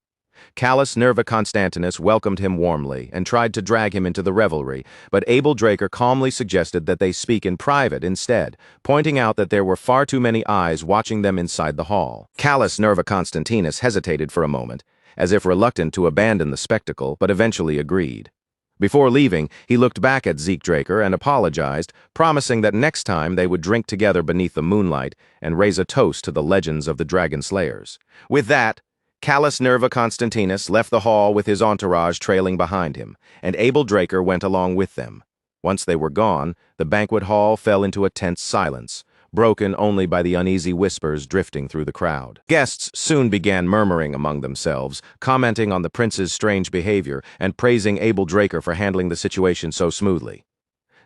Callus Nerva Constantinus welcomed him warmly and tried to drag him into the revelry, but Draker calmly suggested that they speak in private instead, pointing out that there were far too many eyes watching them inside the hall. Callus Nerva Constantinus hesitated for a moment, as if reluctant to abandon the spectacle, but eventually agreed. Before leaving, he looked back at Draker and apologized, promising that next time they would drink together beneath the moonlight and raise a toast to the legends of the Dragon Slayers. With that, Callus Nerva Constantinus left the hall with his entourage trailing behind him, and Draker went along with them. Once they were gone, the banquet hall fell into a tense silence, broken only by the uneasy whispers drifting through the crowd. Guests soon began murmuring among themselves, commenting on the prince's strange behavior and praising Draker for handling the situation so smoothly.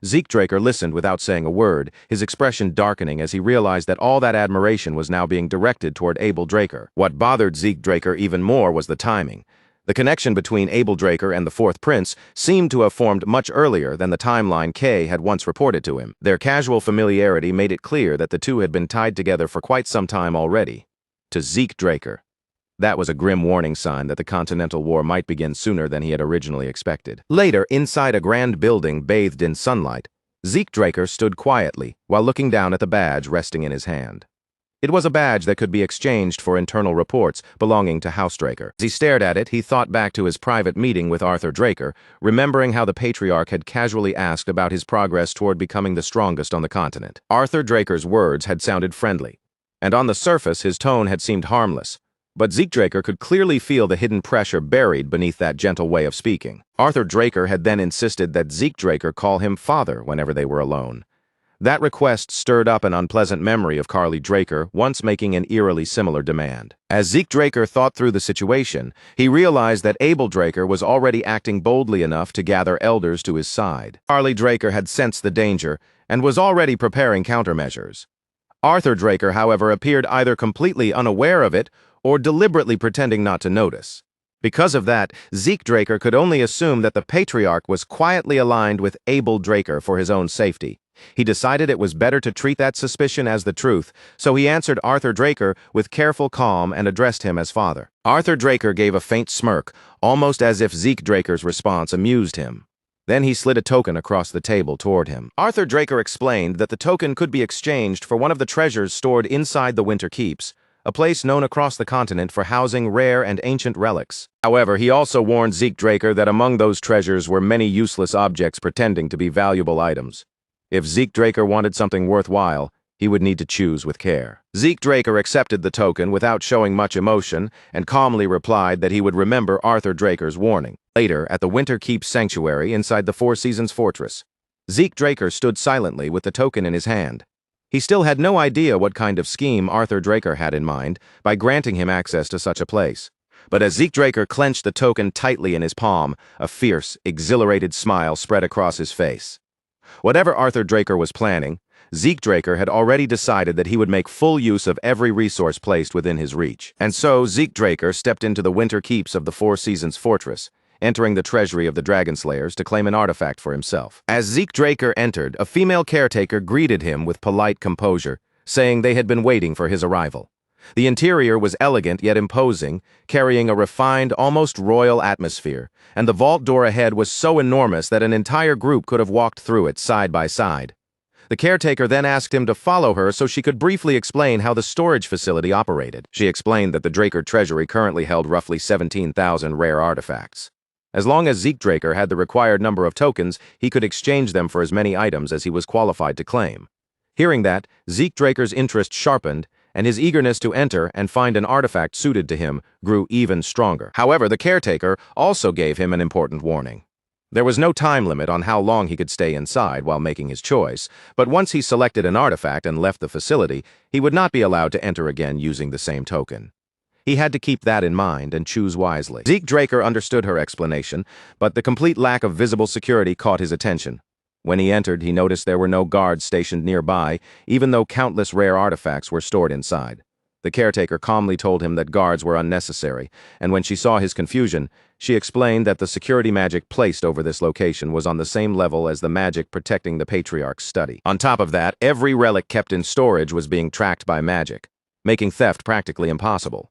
Draker listened without saying a word, his expression darkening as he realized that all that admiration was now being directed toward Draker. What bothered Draker even more was the timing. The connection between Draker and the fourth prince seemed to have formed much earlier than the timeline Kay had once reported to him. Their casual familiarity made it clear that the two had been tied together for quite some time already. To Draker, that was a grim warning sign that the Continental War might begin sooner than he had originally expected. Later, inside a grand building bathed in sunlight, Draker stood quietly while looking down at the badge resting in his hand. It was a badge that could be exchanged for internal reports belonging to Draker. As he stared at it, he thought back to his private meeting with Draker, remembering how the Patriarch had casually asked about his progress toward becoming the strongest on the continent. Draker's words had sounded friendly, and on the surface his tone had seemed harmless. But Draker could clearly feel the hidden pressure buried beneath that gentle way of speaking. Draker had then insisted that Draker call him father whenever they were alone. That request stirred up an unpleasant memory of Carly Draker once making an eerily similar demand. As Draker thought through the situation, he realized that Draker was already acting boldly enough to gather elders to his side. Carly Draker had sensed the danger and was already preparing countermeasures. Draker, however, appeared either completely unaware of it or deliberately pretending not to notice. Because of that, Draker could only assume that the Patriarch was quietly aligned with Draker for his own safety. He decided it was better to treat that suspicion as the truth, so he answered Draker with careful calm and addressed him as father. Draker gave a faint smirk, almost as if Draker's response amused him. Then he slid a token across the table toward him. Draker explained that the token could be exchanged for one of the treasures stored inside the Winter Keeps, a place known across the continent for housing rare and ancient relics. However, he also warned Zeke Draker that among those treasures were many useless objects pretending to be valuable items. If Zeke Draker wanted something worthwhile, he would need to choose with care. Zeke Draker accepted the token without showing much emotion and calmly replied that he would remember Arthur Draker's warning. Later, at the Winter Keep Sanctuary inside the Four Seasons Fortress, Zeke Draker stood silently with the token in his hand. He still had no idea what kind of scheme Arthur Draker had in mind by granting him access to such a place. But as Zeke Draker clenched the token tightly in his palm, a fierce, exhilarated smile spread across his face. Whatever Arthur Draker was planning, Zeke Draker had already decided that he would make full use of every resource placed within his reach. And so Zeke Draker stepped into the winter keeps of the Four Seasons Fortress, entering the treasury of the Dragon Slayers to claim an artifact for himself. As Zeke Draker entered, a female caretaker greeted him with polite composure, saying they had been waiting for his arrival. The interior was elegant yet imposing, carrying a refined, almost royal atmosphere, and the vault door ahead was so enormous that an entire group could have walked through it side by side. The caretaker then asked him to follow her so she could briefly explain how the storage facility operated. She explained that the Draker treasury currently held roughly 17,000 rare artifacts. As long as Zeke Draker had the required number of tokens, he could exchange them for as many items as he was qualified to claim. Hearing that, Zeke Draker's interest sharpened, and his eagerness to enter and find an artifact suited to him grew even stronger. However, the caretaker also gave him an important warning. There was no time limit on how long he could stay inside while making his choice, but once he selected an artifact and left the facility, he would not be allowed to enter again using the same token. He had to keep that in mind and choose wisely. Zeke Draker understood her explanation, but the complete lack of visible security caught his attention. When he entered, he noticed there were no guards stationed nearby, even though countless rare artifacts were stored inside. The caretaker calmly told him that guards were unnecessary, and when she saw his confusion, she explained that the security magic placed over this location was on the same level as the magic protecting the Patriarch's study. On top of that, every relic kept in storage was being tracked by magic, making theft practically impossible.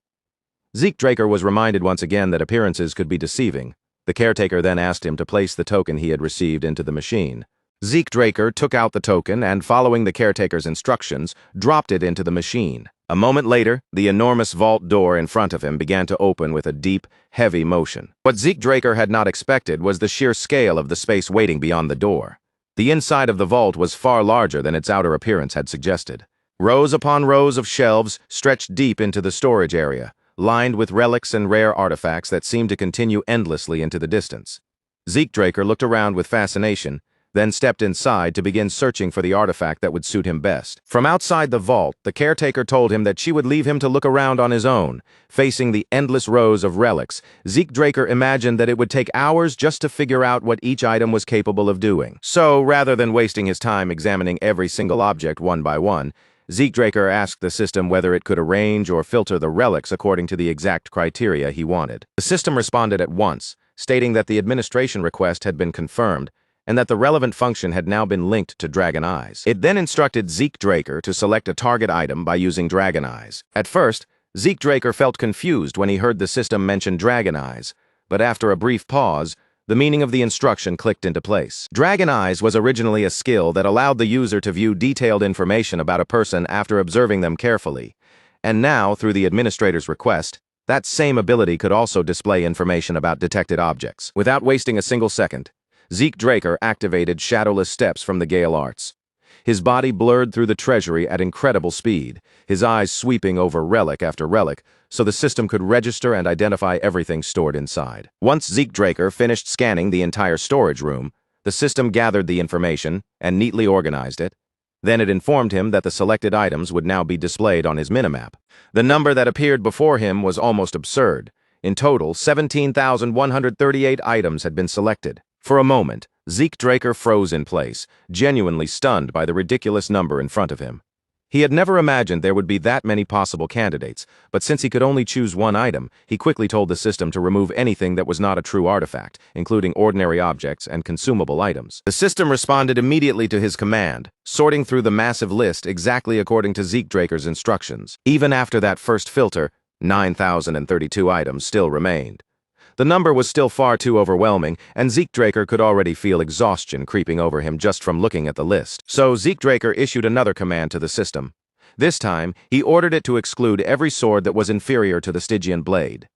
Zeke Draker was reminded once again that appearances could be deceiving. The caretaker then asked him to place the token he had received into the machine. Zeke Draker took out the token and, following the caretaker's instructions, dropped it into the machine. A moment later, the enormous vault door in front of him began to open with a deep, heavy motion. What Zeke Draker had not expected was the sheer scale of the space waiting beyond the door. The inside of the vault was far larger than its outer appearance had suggested. Rows upon rows of shelves stretched deep into the storage area, lined with relics and rare artifacts that seemed to continue endlessly into the distance. Zeke Draker looked around with fascination, then stepped inside to begin searching for the artifact that would suit him best. From outside the vault, the caretaker told him that she would leave him to look around on his own. Facing the endless rows of relics, Zeke Draker imagined that it would take hours just to figure out what each item was capable of doing. So, rather than wasting his time examining every single object one by one, Zeke Draker asked the system whether it could arrange or filter the relics according to the exact criteria he wanted. The system responded at once, stating that the administration request had been confirmed, and that the relevant function had now been linked to Dragon Eyes. It then instructed Zeke Draker to select a target item by using Dragon Eyes. At first, Zeke Draker felt confused when he heard the system mention Dragon Eyes, but after a brief pause, the meaning of the instruction clicked into place. Dragon Eyes was originally a skill that allowed the user to view detailed information about a person after observing them carefully, and now, through the administrator's request, that same ability could also display information about detected objects. Without wasting a single second, Zeke Draker activated shadowless steps from the Gale Arts. His body blurred through the treasury at incredible speed, his eyes sweeping over relic after relic, so the system could register and identify everything stored inside. Once Zeke Draker finished scanning the entire storage room, the system gathered the information and neatly organized it. Then it informed him that the selected items would now be displayed on his minimap. The number that appeared before him was almost absurd. In total, 17,138 items had been selected. For a moment, Zeke Draker froze in place, genuinely stunned by the ridiculous number in front of him. He had never imagined there would be that many possible candidates, but since he could only choose one item, he quickly told the system to remove anything that was not a true artifact, including ordinary objects and consumable items. The system responded immediately to his command, sorting through the massive list exactly according to Zeke Draker's instructions. Even after that first filter, 9,032 items still remained. The number was still far too overwhelming, and Zeke Draker could already feel exhaustion creeping over him just from looking at the list. So Zeke Draker issued another command to the system. This time, he ordered it to exclude every sword that was inferior to the Stygian blade.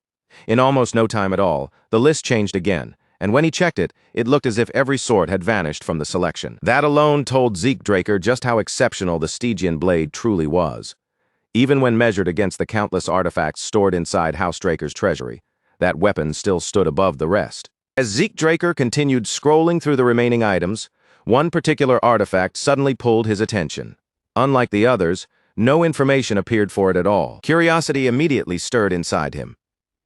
In almost no time at all, the list changed again, and when he checked it, it looked as if every sword had vanished from the selection. That alone told Draker just how exceptional the Stygian blade truly was. Even when measured against the countless artifacts stored inside Draker's treasury, that weapon still stood above the rest. As Draker continued scrolling through the remaining items, one particular artifact suddenly pulled his attention. Unlike the others, no information appeared for it at all. Curiosity immediately stirred inside him.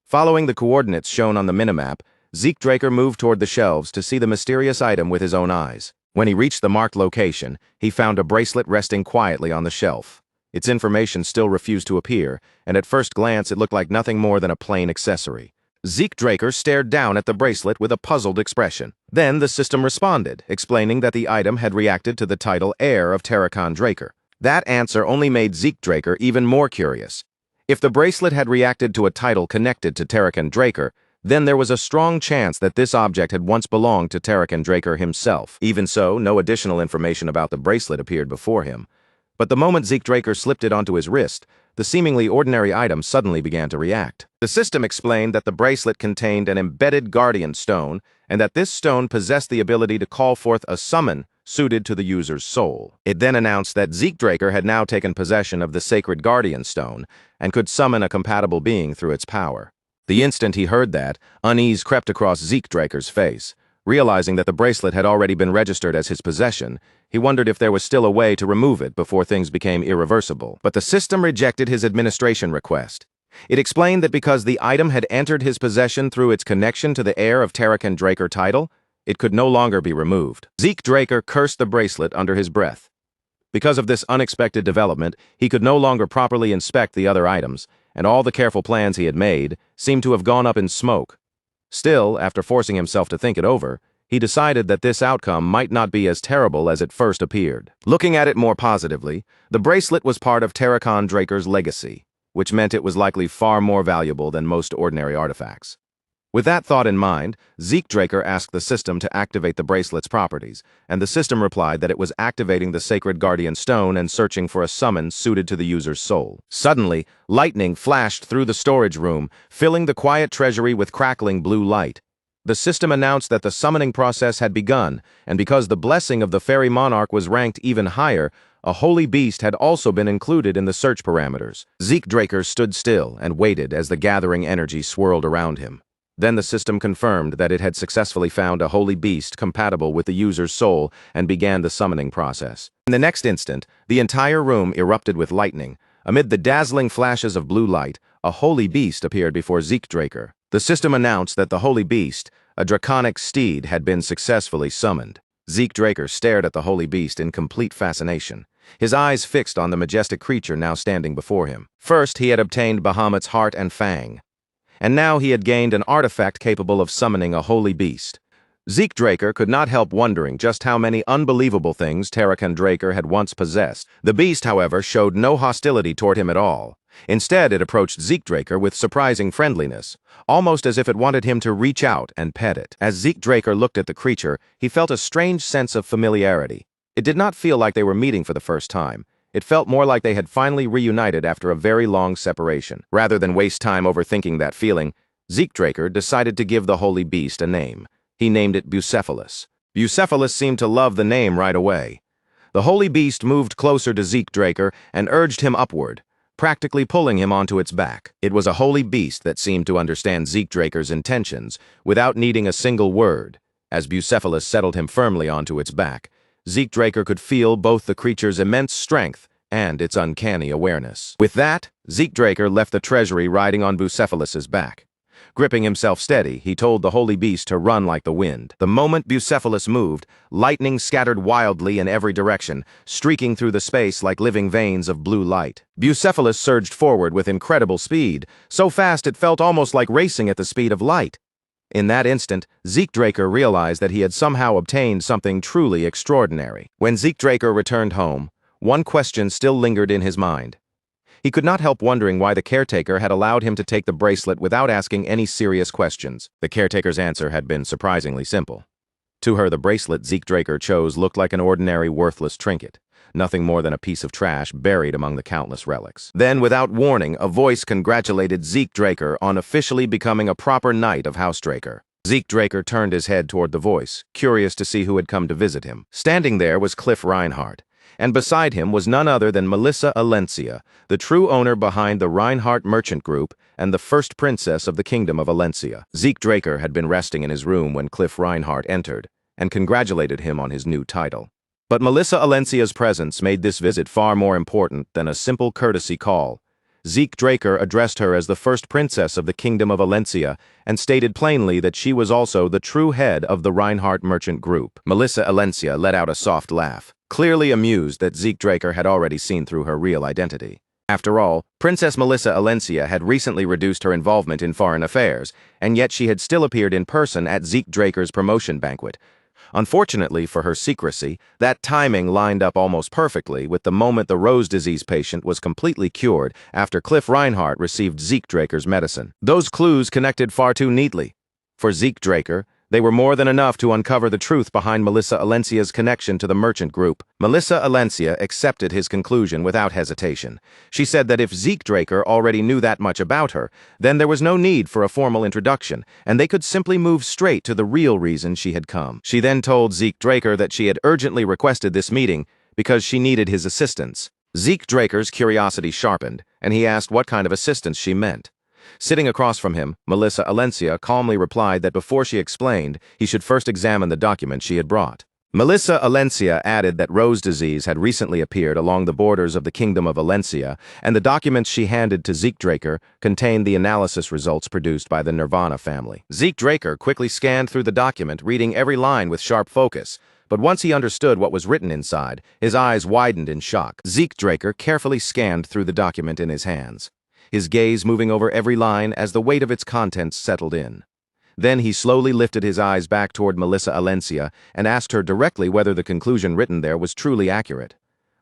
Following the coordinates shown on the minimap, Draker moved toward the shelves to see the mysterious item with his own eyes. When he reached the marked location, he found a bracelet resting quietly on the shelf. Its information still refused to appear, and at first glance it looked like nothing more than a plain accessory. Draker stared down at the bracelet with a puzzled expression. Then the system responded, explaining that the item had reacted to the title heir of Draker. That answer only made Draker even more curious. If the bracelet had reacted to a title connected to Draker, then there was a strong chance that this object had once belonged to Draker himself. Even so, no additional information about the bracelet appeared before him. But the moment Draker slipped it onto his wrist, the seemingly ordinary item suddenly began to react. The system explained that the bracelet contained an embedded guardian stone, and that this stone possessed the ability to call forth a summon suited to the user's soul. It then announced that Draker had now taken possession of the sacred guardian stone, and could summon a compatible being through its power. The instant he heard that, unease crept across Draker's face. Realizing that the bracelet had already been registered as his possession, he wondered if there was still a way to remove it before things became irreversible. But the system rejected his administration request. It explained that because the item had entered his possession through its connection to the heir of Draker title, it could no longer be removed. Draker cursed the bracelet under his breath. Because of this unexpected development, he could no longer properly inspect the other items, and all the careful plans he had made seemed to have gone up in smoke. Still, after forcing himself to think it over, he decided that this outcome might not be as terrible as it first appeared. Looking at it more positively, the bracelet was part of Draker's legacy, which meant it was likely far more valuable than most ordinary artifacts. With that thought in mind, Draker asked the system to activate the bracelet's properties, and the system replied that it was activating the sacred guardian stone and searching for a summon suited to the user's soul. Suddenly, lightning flashed through the storage room, filling the quiet treasury with crackling blue light. The system announced that the summoning process had begun, and because the blessing of the fairy monarch was ranked even higher, a holy beast had also been included in the search parameters. Draker stood still and waited as the gathering energy swirled around him. Then the system confirmed that it had successfully found a holy beast compatible with the user's soul and began the summoning process. In the next instant, the entire room erupted with lightning. Amid the dazzling flashes of blue light, a holy beast appeared before Draker. The system announced that the holy beast, a draconic steed, had been successfully summoned. Draker stared at the holy beast in complete fascination, his eyes fixed on the majestic creature now standing before him. First, he had obtained Bahamut's heart and fang, and now he had gained an artifact capable of summoning a holy beast. Draker could not help wondering just how many unbelievable things Draker had once possessed. The beast, however, showed no hostility toward him at all. Instead, it approached Draker with surprising friendliness, almost as if it wanted him to reach out and pet it. As Draker looked at the creature, he felt a strange sense of familiarity. It did not feel like they were meeting for the first time. It felt more like they had finally reunited after a very long separation. Rather than waste time overthinking that feeling, Draker decided to give the holy beast a name. He named it Bucephalus. Bucephalus seemed to love the name right away. The holy beast moved closer to Draker and urged him upward, practically pulling him onto its back. It was a holy beast that seemed to understand Draker's intentions without needing a single word. As Bucephalus settled him firmly onto its back, Draker could feel both the creature's immense strength and its uncanny awareness. With that, Draker left the treasury riding on Bucephalus's back. Gripping himself steady, he told the holy beast to run like the wind. The moment Bucephalus moved, lightning scattered wildly in every direction, streaking through the space like living veins of blue light. Bucephalus surged forward with incredible speed, so fast it felt almost like racing at the speed of light. In that instant, Draker realized that he had somehow obtained something truly extraordinary. When Draker returned home, one question still lingered in his mind. He could not help wondering why the caretaker had allowed him to take the bracelet without asking any serious questions. The caretaker's answer had been surprisingly simple. To her, the bracelet Draker chose looked like an ordinary, worthless trinket. nothing more than a piece of trash buried among the countless relics. Then, without warning, a voice congratulated Zeke Draker on officially becoming a proper knight of House Draker. Zeke Draker turned his head toward the voice, curious to see who had come to visit him. Standing there was Cliff Reinhardt, and beside him was none other than Melissa Alencia, the true owner behind the Reinhardt Merchant Group and the first princess of the Kingdom of Alencia. Zeke Draker had been resting in his room when Cliff Reinhardt entered, and congratulated him on his new title. But Melissa Alencia's presence made this visit far more important than a simple courtesy call. Zeke Draker addressed her as the first princess of the Kingdom of Alencia and stated plainly that she was also the true head of the Reinhardt Merchant Group. Melissa Alencia let out a soft laugh, clearly amused that Zeke Draker had already seen through her real identity. After all, Princess Melissa Alencia had recently reduced her involvement in foreign affairs, and yet she had still appeared in person at Zeke Draker's promotion banquet. Unfortunately for her secrecy, that timing lined up almost perfectly with the moment the Rose disease patient was completely cured after Cliff Reinhardt received Zeke Draker's medicine. Those clues connected far too neatly. For Zeke Draker, they were more than enough to uncover the truth behind Melissa Alencia's connection to the merchant group. Melissa Alencia accepted his conclusion without hesitation. She said that if Zeke Draker already knew that much about her, then there was no need for a formal introduction, and they could simply move straight to the real reason she had come. She then told Zeke Draker that she had urgently requested this meeting because she needed his assistance. Zeke Draker's curiosity sharpened, and he asked what kind of assistance she meant. Sitting across from him, Melissa Alencia calmly replied that before she explained, he should first examine the document she had brought. Melissa Alencia added that Rose disease had recently appeared along the borders of the Kingdom of Alencia, and the documents she handed to Zeke Draker contained the analysis results produced by the Nirvana family. Zeke Draker quickly scanned through the document, reading every line with sharp focus. But once he understood what was written inside, his eyes widened in shock. Zeke Draker carefully scanned through the document in his hands, his gaze moving over every line as the weight of its contents settled in. Then he slowly lifted his eyes back toward Melissa Alencia and asked her directly whether the conclusion written there was truly accurate,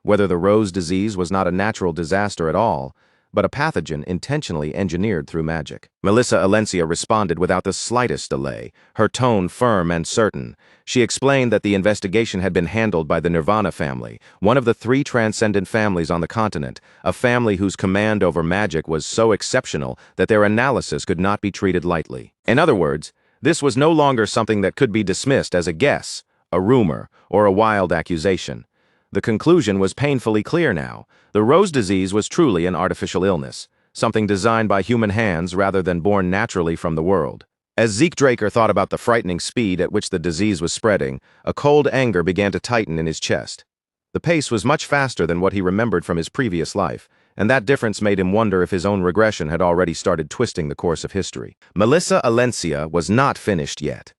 whether the Rose disease was not a natural disaster at all, but a pathogen intentionally engineered through magic. Melissa Alencia responded without the slightest delay, her tone firm and certain. She explained that the investigation had been handled by the Nirvana family, one of the 3 transcendent families on the continent, a family whose command over magic was so exceptional that their analysis could not be treated lightly. In other words, this was no longer something that could be dismissed as a guess, a rumor, or a wild accusation. The conclusion was painfully clear now. The Rose disease was truly an artificial illness, something designed by human hands rather than born naturally from the world. As Zeke Draker thought about the frightening speed at which the disease was spreading, a cold anger began to tighten in his chest. The pace was much faster than what he remembered from his previous life, and that difference made him wonder if his own regression had already started twisting the course of history. Melissa Alencia was not finished yet.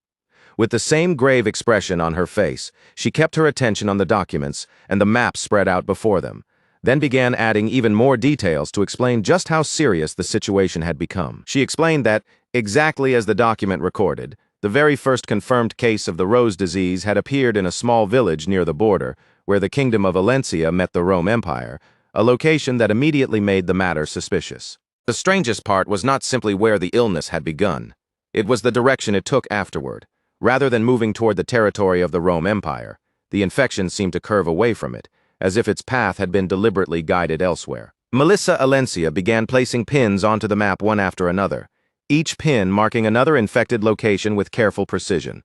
With the same grave expression on her face, she kept her attention on the documents and the maps spread out before them, then began adding even more details to explain just how serious the situation had become. She explained that, exactly as the document recorded, the very first confirmed case of the Rose disease had appeared in a small village near the border, where the Kingdom of Alencia met the Rome Empire, a location that immediately made the matter suspicious. The strangest part was not simply where the illness had begun. It was the direction it took afterward. Rather than moving toward the territory of the Rome Empire, the infection seemed to curve away from it, as if its path had been deliberately guided elsewhere. Melissa Alencia began placing pins onto the map one after another, each pin marking another infected location with careful precision.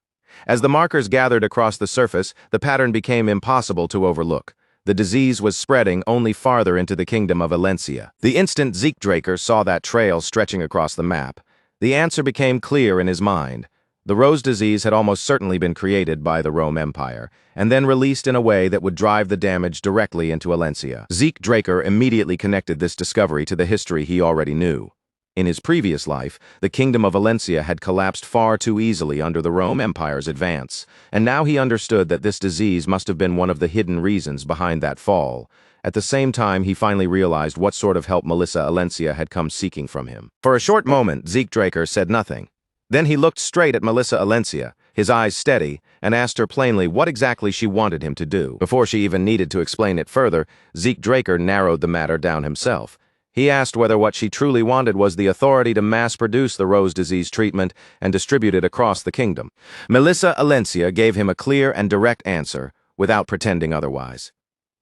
As the markers gathered across the surface, the pattern became impossible to overlook. The disease was spreading only farther into the Kingdom of Alencia. The instant Zeke Draker saw that trail stretching across the map, the answer became clear in his mind. The Rose disease had almost certainly been created by the Rome Empire, and then released in a way that would drive the damage directly into Alencia. Zeke Draker immediately connected this discovery to the history he already knew. In his previous life, the Kingdom of Alencia had collapsed far too easily under the Rome Empire's advance, and now he understood that this disease must have been one of the hidden reasons behind that fall. At the same time, he finally realized what sort of help Melissa Alencia had come seeking from him. For a short moment, Zeke Draker said nothing. Then he looked straight at Melissa Alencia, his eyes steady, and asked her plainly what exactly she wanted him to do. Before she even needed to explain it further, Zeke Draker narrowed the matter down himself. He asked whether what she truly wanted was the authority to mass-produce the Rose disease treatment and distribute it across the kingdom. Melissa Alencia gave him a clear and direct answer, without pretending otherwise.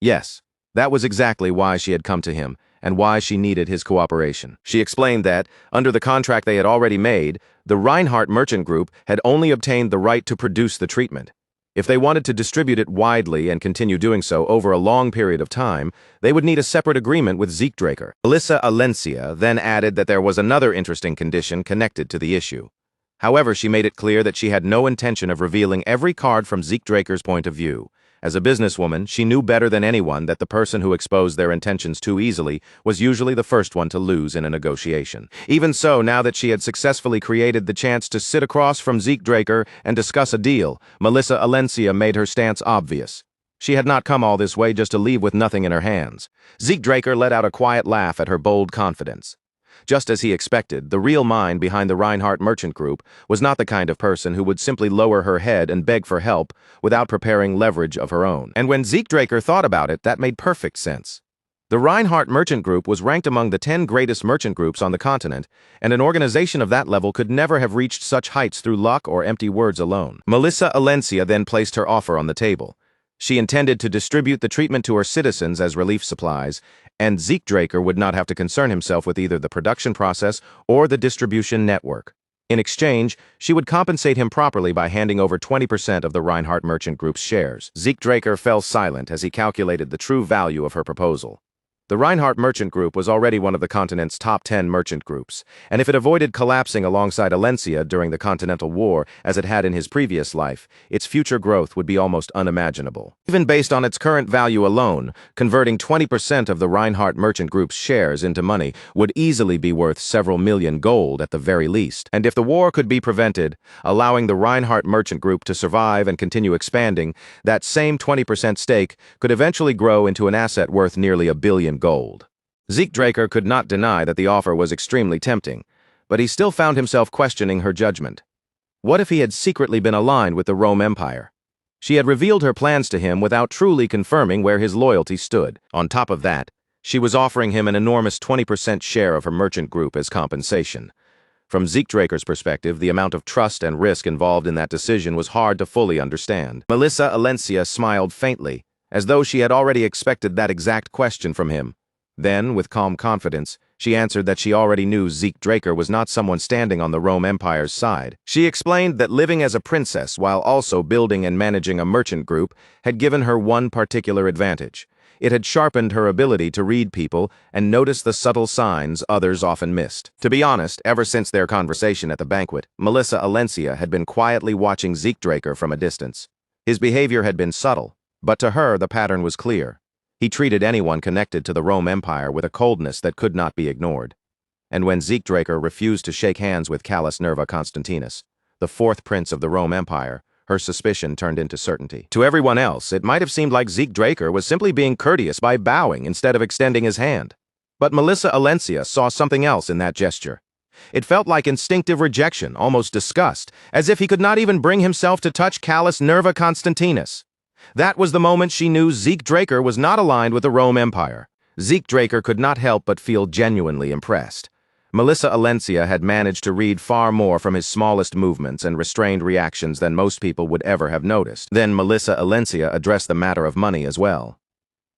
Yes, that was exactly why she had come to him, and why she needed his cooperation. She explained that, under the contract they had already made, the Reinhardt Merchant Group had only obtained the right to produce the treatment. If they wanted to distribute it widely and continue doing so over a long period of time, they would need a separate agreement with Zeke Draker. Melissa Alencia then added that there was another interesting condition connected to the issue. However, she made it clear that she had no intention of revealing every card from Zeke Draker's point of view. As a businesswoman, she knew better than anyone that the person who exposed their intentions too easily was usually the first one to lose in a negotiation. Even so, now that she had successfully created the chance to sit across from Zeke Draker and discuss a deal, Melissa Alencia made her stance obvious. She had not come all this way just to leave with nothing in her hands. Zeke Draker let out a quiet laugh at her bold confidence. Just as he expected, the real mind behind the Reinhardt Merchant Group was not the kind of person who would simply lower her head and beg for help without preparing leverage of her own. And when Zeke Draker thought about it, that made perfect sense. The Reinhardt Merchant Group was ranked among the 10 greatest merchant groups on the continent, and an organization of that level could never have reached such heights through luck or empty words alone. Melissa Alencia then placed her offer on the table. She intended to distribute the treatment to her citizens as relief supplies, and Zeke Draker would not have to concern himself with either the production process or the distribution network. In exchange, she would compensate him properly by handing over 20% of the Reinhardt Merchant Group's shares. Zeke Draker fell silent as he calculated the true value of her proposal. The Reinhardt Merchant Group was already one of the continent's top 10 merchant groups, and if it avoided collapsing alongside Alencia during the Continental War, as it had in his previous life, its future growth would be almost unimaginable. Even based on its current value alone, converting 20% of the Reinhardt Merchant Group's shares into money would easily be worth several million gold at the very least. And if the war could be prevented, allowing the Reinhardt Merchant Group to survive and continue expanding, that same 20% stake could eventually grow into an asset worth nearly $1 billion gold. Zeke Draker could not deny that the offer was extremely tempting, but he still found himself questioning her judgment. What if he had secretly been aligned with the Rome Empire? She had revealed her plans to him without truly confirming where his loyalty stood. On top of that, she was offering him an enormous 20% share of her merchant group as compensation. From Zeke Draker's perspective, the amount of trust and risk involved in that decision was hard to fully understand. Melissa Alencia smiled faintly, as though she had already expected that exact question from him. Then, with calm confidence, she answered that she already knew Zeke Draker was not someone standing on the Rome Empire's side. She explained that living as a princess while also building and managing a merchant group had given her one particular advantage. It had sharpened her ability to read people and notice the subtle signs others often missed. To be honest, ever since their conversation at the banquet, Melissa Alencia had been quietly watching Zeke Draker from a distance. His behavior had been subtle, but to her the pattern was clear. He treated anyone connected to the Rome Empire with a coldness that could not be ignored. And when Zeke Draker refused to shake hands with Callus Nerva Constantinus, the fourth prince of the Rome Empire, her suspicion turned into certainty. To everyone else, it might have seemed like Zeke Draker was simply being courteous by bowing instead of extending his hand. But Melissa Alencia saw something else in that gesture. It felt like instinctive rejection, almost disgust, as if he could not even bring himself to touch Callus Nerva Constantinus. That was the moment she knew Zeke Draker was not aligned with the Rome Empire. Zeke Draker could not help but feel genuinely impressed. Melissa Alencia had managed to read far more from his smallest movements and restrained reactions than most people would ever have noticed. Then Melissa Alencia addressed the matter of money as well.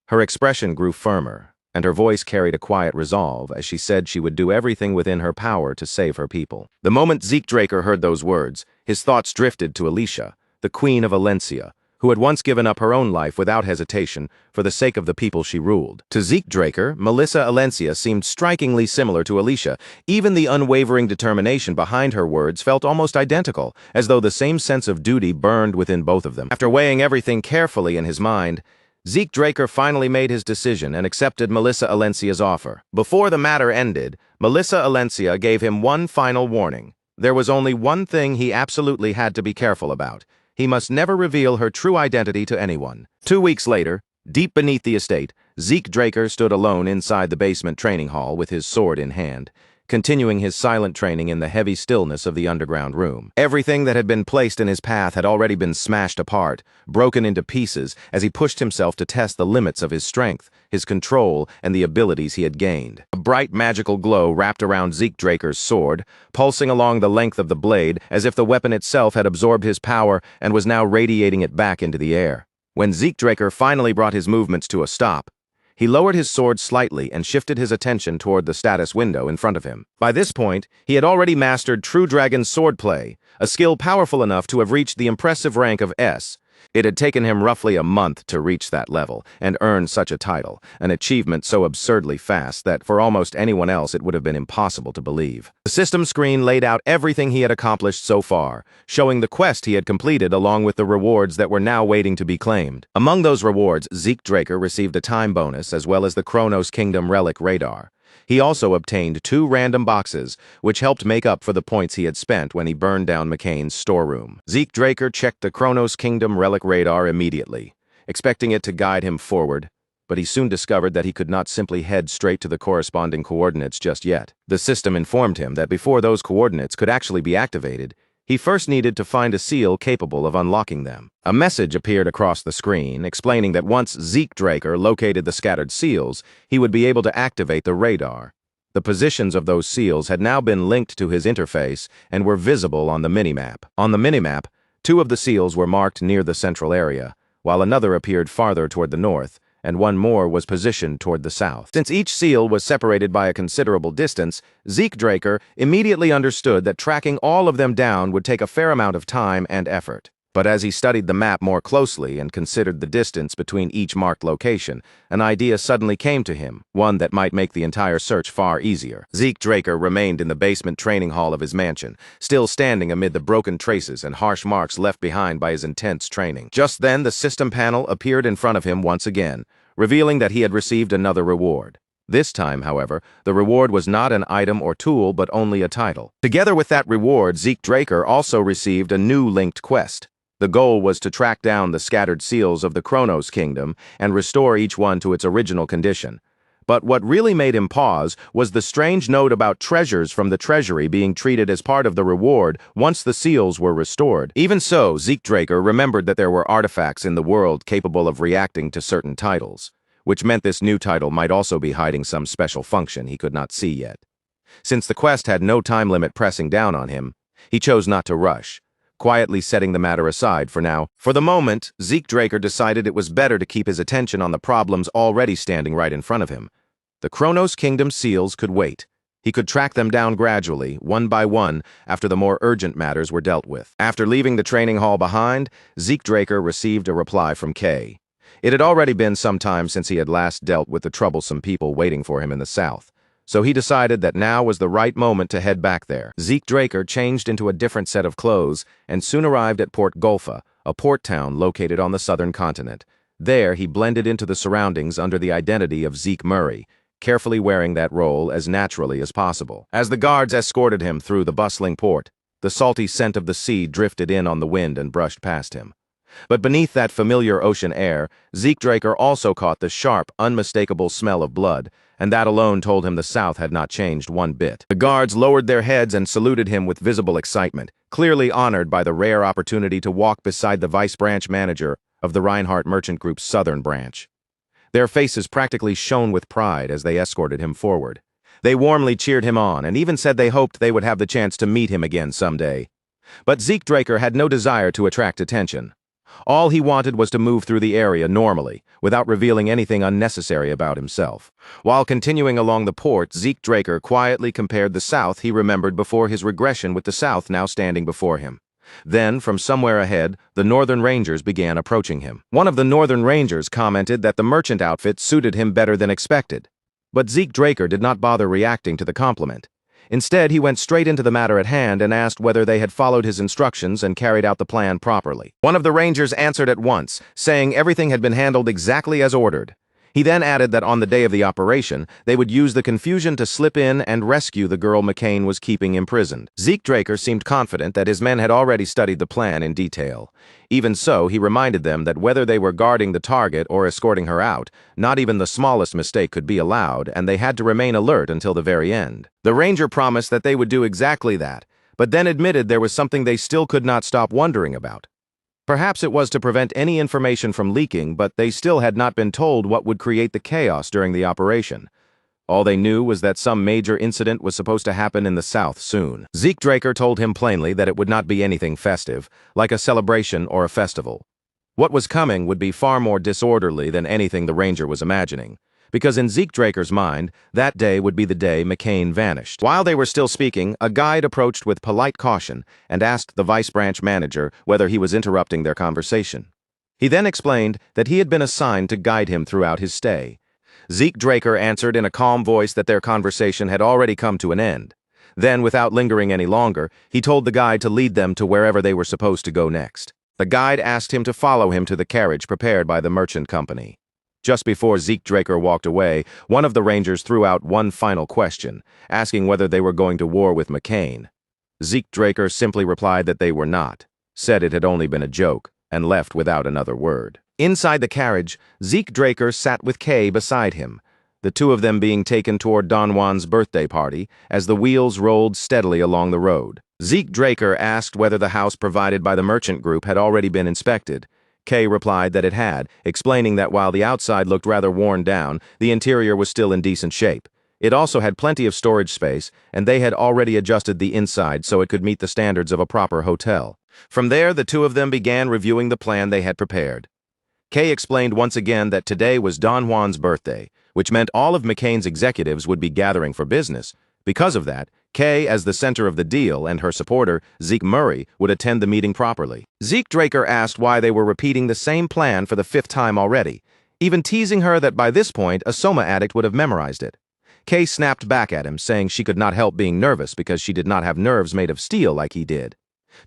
Her expression grew firmer, and her voice carried a quiet resolve as she said she would do everything within her power to save her people. The moment Zeke Draker heard those words, his thoughts drifted to Alicia, the Queen of Alencia, who had once given up her own life without hesitation for the sake of the people she ruled. To Zeke Draker, Melissa Alencia seemed strikingly similar to Alicia. Even the unwavering determination behind her words felt almost identical, as though the same sense of duty burned within both of them. After weighing everything carefully in his mind, Zeke Draker finally made his decision and accepted Melissa Alencia's offer. Before the matter ended, Melissa Alencia gave him one final warning. There was only one thing he absolutely had to be careful about. He must never reveal her true identity to anyone. 2 weeks later, deep beneath the estate, Zeke Draker stood alone inside the basement training hall with his sword in hand, continuing his silent training in the heavy stillness of the underground room. Everything that had been placed in his path had already been smashed apart, broken into pieces as he pushed himself to test the limits of his strength, his control, and the abilities he had gained. A bright magical glow wrapped around Zeke Draker's sword, pulsing along the length of the blade as if the weapon itself had absorbed his power and was now radiating it back into the air. When Zeke Draker finally brought his movements to a stop, he lowered his sword slightly and shifted his attention toward the status window in front of him. By this point, he had already mastered True Dragon's swordplay, a skill powerful enough to have reached the impressive rank of S. It had taken him roughly a month to reach that level and earn such a title, an achievement so absurdly fast that for almost anyone else it would have been impossible to believe. The system screen laid out everything he had accomplished so far, showing the quest he had completed along with the rewards that were now waiting to be claimed. Among those rewards, Zeke Draker received a time bonus as well as the Chronos Kingdom Relic Radar. He also obtained 2 random boxes, which helped make up for the points he had spent when he burned down McCain's storeroom. Zeke Draker checked the Chronos Kingdom Relic Radar immediately, expecting it to guide him forward, but he soon discovered that he could not simply head straight to the corresponding coordinates just yet. The system informed him that before those coordinates could actually be activated, he first needed to find a seal capable of unlocking them. A message appeared across the screen explaining that once Zeke Draker located the scattered seals, he would be able to activate the radar. The positions of those seals had now been linked to his interface and were visible on the minimap. On the minimap, 2 of the seals were marked near the central area, while another appeared farther toward the north, and 1 more was positioned toward the south. Since each seal was separated by a considerable distance, Zeke Draker immediately understood that tracking all of them down would take a fair amount of time and effort. But as he studied the map more closely and considered the distance between each marked location, an idea suddenly came to him, one that might make the entire search far easier. Zeke Draker remained in the basement training hall of his mansion, still standing amid the broken traces and harsh marks left behind by his intense training. Just then, the system panel appeared in front of him once again, revealing that he had received another reward. This time, however, the reward was not an item or tool, but only a title. Together with that reward, Zeke Draker also received a new linked quest. The goal was to track down the scattered seals of the Chronos Kingdom and restore each one to its original condition. But what really made him pause was the strange note about treasures from the treasury being treated as part of the reward once the seals were restored. Even so, Zeke Draker remembered that there were artifacts in the world capable of reacting to certain titles, which meant this new title might also be hiding some special function he could not see yet. Since the quest had no time limit pressing down on him, he chose not to rush, quietly setting the matter aside for now. For the moment, Zeke Draker decided it was better to keep his attention on the problems already standing right in front of him. The Chronos Kingdom seals could wait. He could track them down gradually, one by one, after the more urgent matters were dealt with. After leaving the training hall behind, Zeke Draker received a reply from Kay. It had already been some time since he had last dealt with the troublesome people waiting for him in the south, so he decided that now was the right moment to head back there. Zeke Draker changed into a different set of clothes and soon arrived at Port Golfa, a port town located on the southern continent. There, he blended into the surroundings under the identity of Zeke Murray, carefully wearing that role as naturally as possible. As the guards escorted him through the bustling port, the salty scent of the sea drifted in on the wind and brushed past him. But beneath that familiar ocean air, Zeke Draker also caught the sharp, unmistakable smell of blood, and that alone told him the South had not changed one bit. The guards lowered their heads and saluted him with visible excitement, clearly honored by the rare opportunity to walk beside the vice branch manager of the Reinhardt Merchant Group's southern branch. Their faces practically shone with pride as they escorted him forward. They warmly cheered him on and even said they hoped they would have the chance to meet him again someday. But Zeke Draker had no desire to attract attention. All he wanted was to move through the area normally, without revealing anything unnecessary about himself. While continuing along the port, Zeke Draker quietly compared the South he remembered before his regression with the South now standing before him. Then, from somewhere ahead, the Northern Rangers began approaching him. One of the Northern Rangers commented that the merchant outfit suited him better than expected. But Zeke Draker did not bother reacting to the compliment. Instead, he went straight into the matter at hand and asked whether they had followed his instructions and carried out the plan properly. One of the Rangers answered at once, saying everything had been handled exactly as ordered. He then added that on the day of the operation, they would use the confusion to slip in and rescue the girl McCain was keeping imprisoned. Zeke Draker seemed confident that his men had already studied the plan in detail. Even so, he reminded them that whether they were guarding the target or escorting her out, not even the smallest mistake could be allowed, and they had to remain alert until the very end. The Ranger promised that they would do exactly that, but then admitted there was something they still could not stop wondering about. Perhaps it was to prevent any information from leaking, but they still had not been told what would create the chaos during the operation. All they knew was that some major incident was supposed to happen in the South soon. Zeke Draker told him plainly that it would not be anything festive, like a celebration or a festival. What was coming would be far more disorderly than anything the ranger was imagining, because in Zeke Draker's mind, that day would be the day McCain vanished. While they were still speaking, a guide approached with polite caution and asked the vice branch manager whether he was interrupting their conversation. He then explained that he had been assigned to guide him throughout his stay. Zeke Draker answered in a calm voice that their conversation had already come to an end. Then, without lingering any longer, he told the guide to lead them to wherever they were supposed to go next. The guide asked him to follow him to the carriage prepared by the merchant company. Just before Zeke Draker walked away, one of the rangers threw out one final question, asking whether they were going to war with McCain. Zeke Draker simply replied that they were not, said it had only been a joke, and left without another word. Inside the carriage, Zeke Draker sat with Kay beside him, the two of them being taken toward Don Juan's birthday party as the wheels rolled steadily along the road. Zeke Draker asked whether the house provided by the merchant group had already been inspected. Kay replied that it had, explaining that while the outside looked rather worn down, the interior was still in decent shape. It also had plenty of storage space, and they had already adjusted the inside so it could meet the standards of a proper hotel. From there, the two of them began reviewing the plan they had prepared. Kay explained once again that today was Don Juan's birthday, which meant all of McCain's executives would be gathering for business. Because of that, Kay, as the center of the deal, and her supporter, Zeke Murray, would attend the meeting properly. Zeke Draker asked why they were repeating the same plan for the 5th time already, even teasing her that by this point a Soma addict would have memorized it. Kay snapped back at him, saying she could not help being nervous because she did not have nerves made of steel like he did.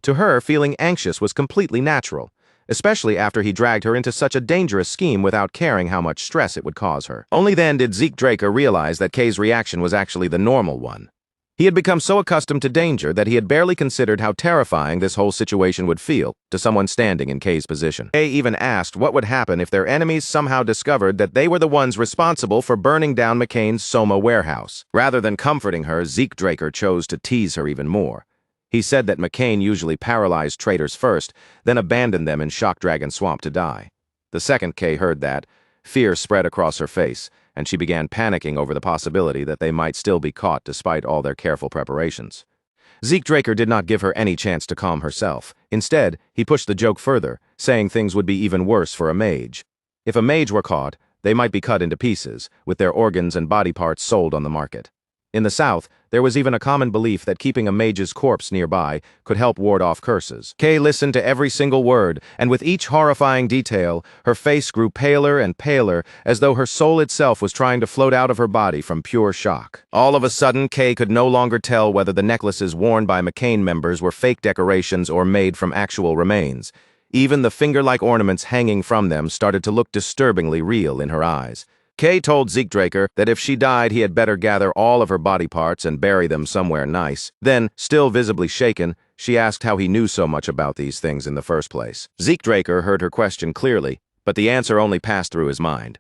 To her, feeling anxious was completely natural, especially after he dragged her into such a dangerous scheme without caring how much stress it would cause her. Only then did Zeke Draker realize that Kay's reaction was actually the normal one. He had become so accustomed to danger that he had barely considered how terrifying this whole situation would feel to someone standing in Kay's position. Kay even asked what would happen if their enemies somehow discovered that they were the ones responsible for burning down McCain's Soma warehouse. Rather than comforting her, Zeke Draker chose to tease her even more. He said that McCain usually paralyzed traitors first, then abandoned them in Shock Dragon Swamp to die. The second Kay heard that, fear spread across her face, and she began panicking over the possibility that they might still be caught despite all their careful preparations. Zeke Draker did not give her any chance to calm herself. Instead, he pushed the joke further, saying things would be even worse for a mage. If a mage were caught, they might be cut into pieces, with their organs and body parts sold on the market. In the South, there was even a common belief that keeping a mage's corpse nearby could help ward off curses. Kay listened to every single word, and with each horrifying detail, her face grew paler and paler, as though her soul itself was trying to float out of her body from pure shock. All of a sudden, Kay could no longer tell whether the necklaces worn by McCain members were fake decorations or made from actual remains. Even the finger-like ornaments hanging from them started to look disturbingly real in her eyes. Kay told Zeke Draker that if she died, he had better gather all of her body parts and bury them somewhere nice. Then, still visibly shaken, she asked how he knew so much about these things in the first place. Zeke Draker heard her question clearly, but the answer only passed through his mind.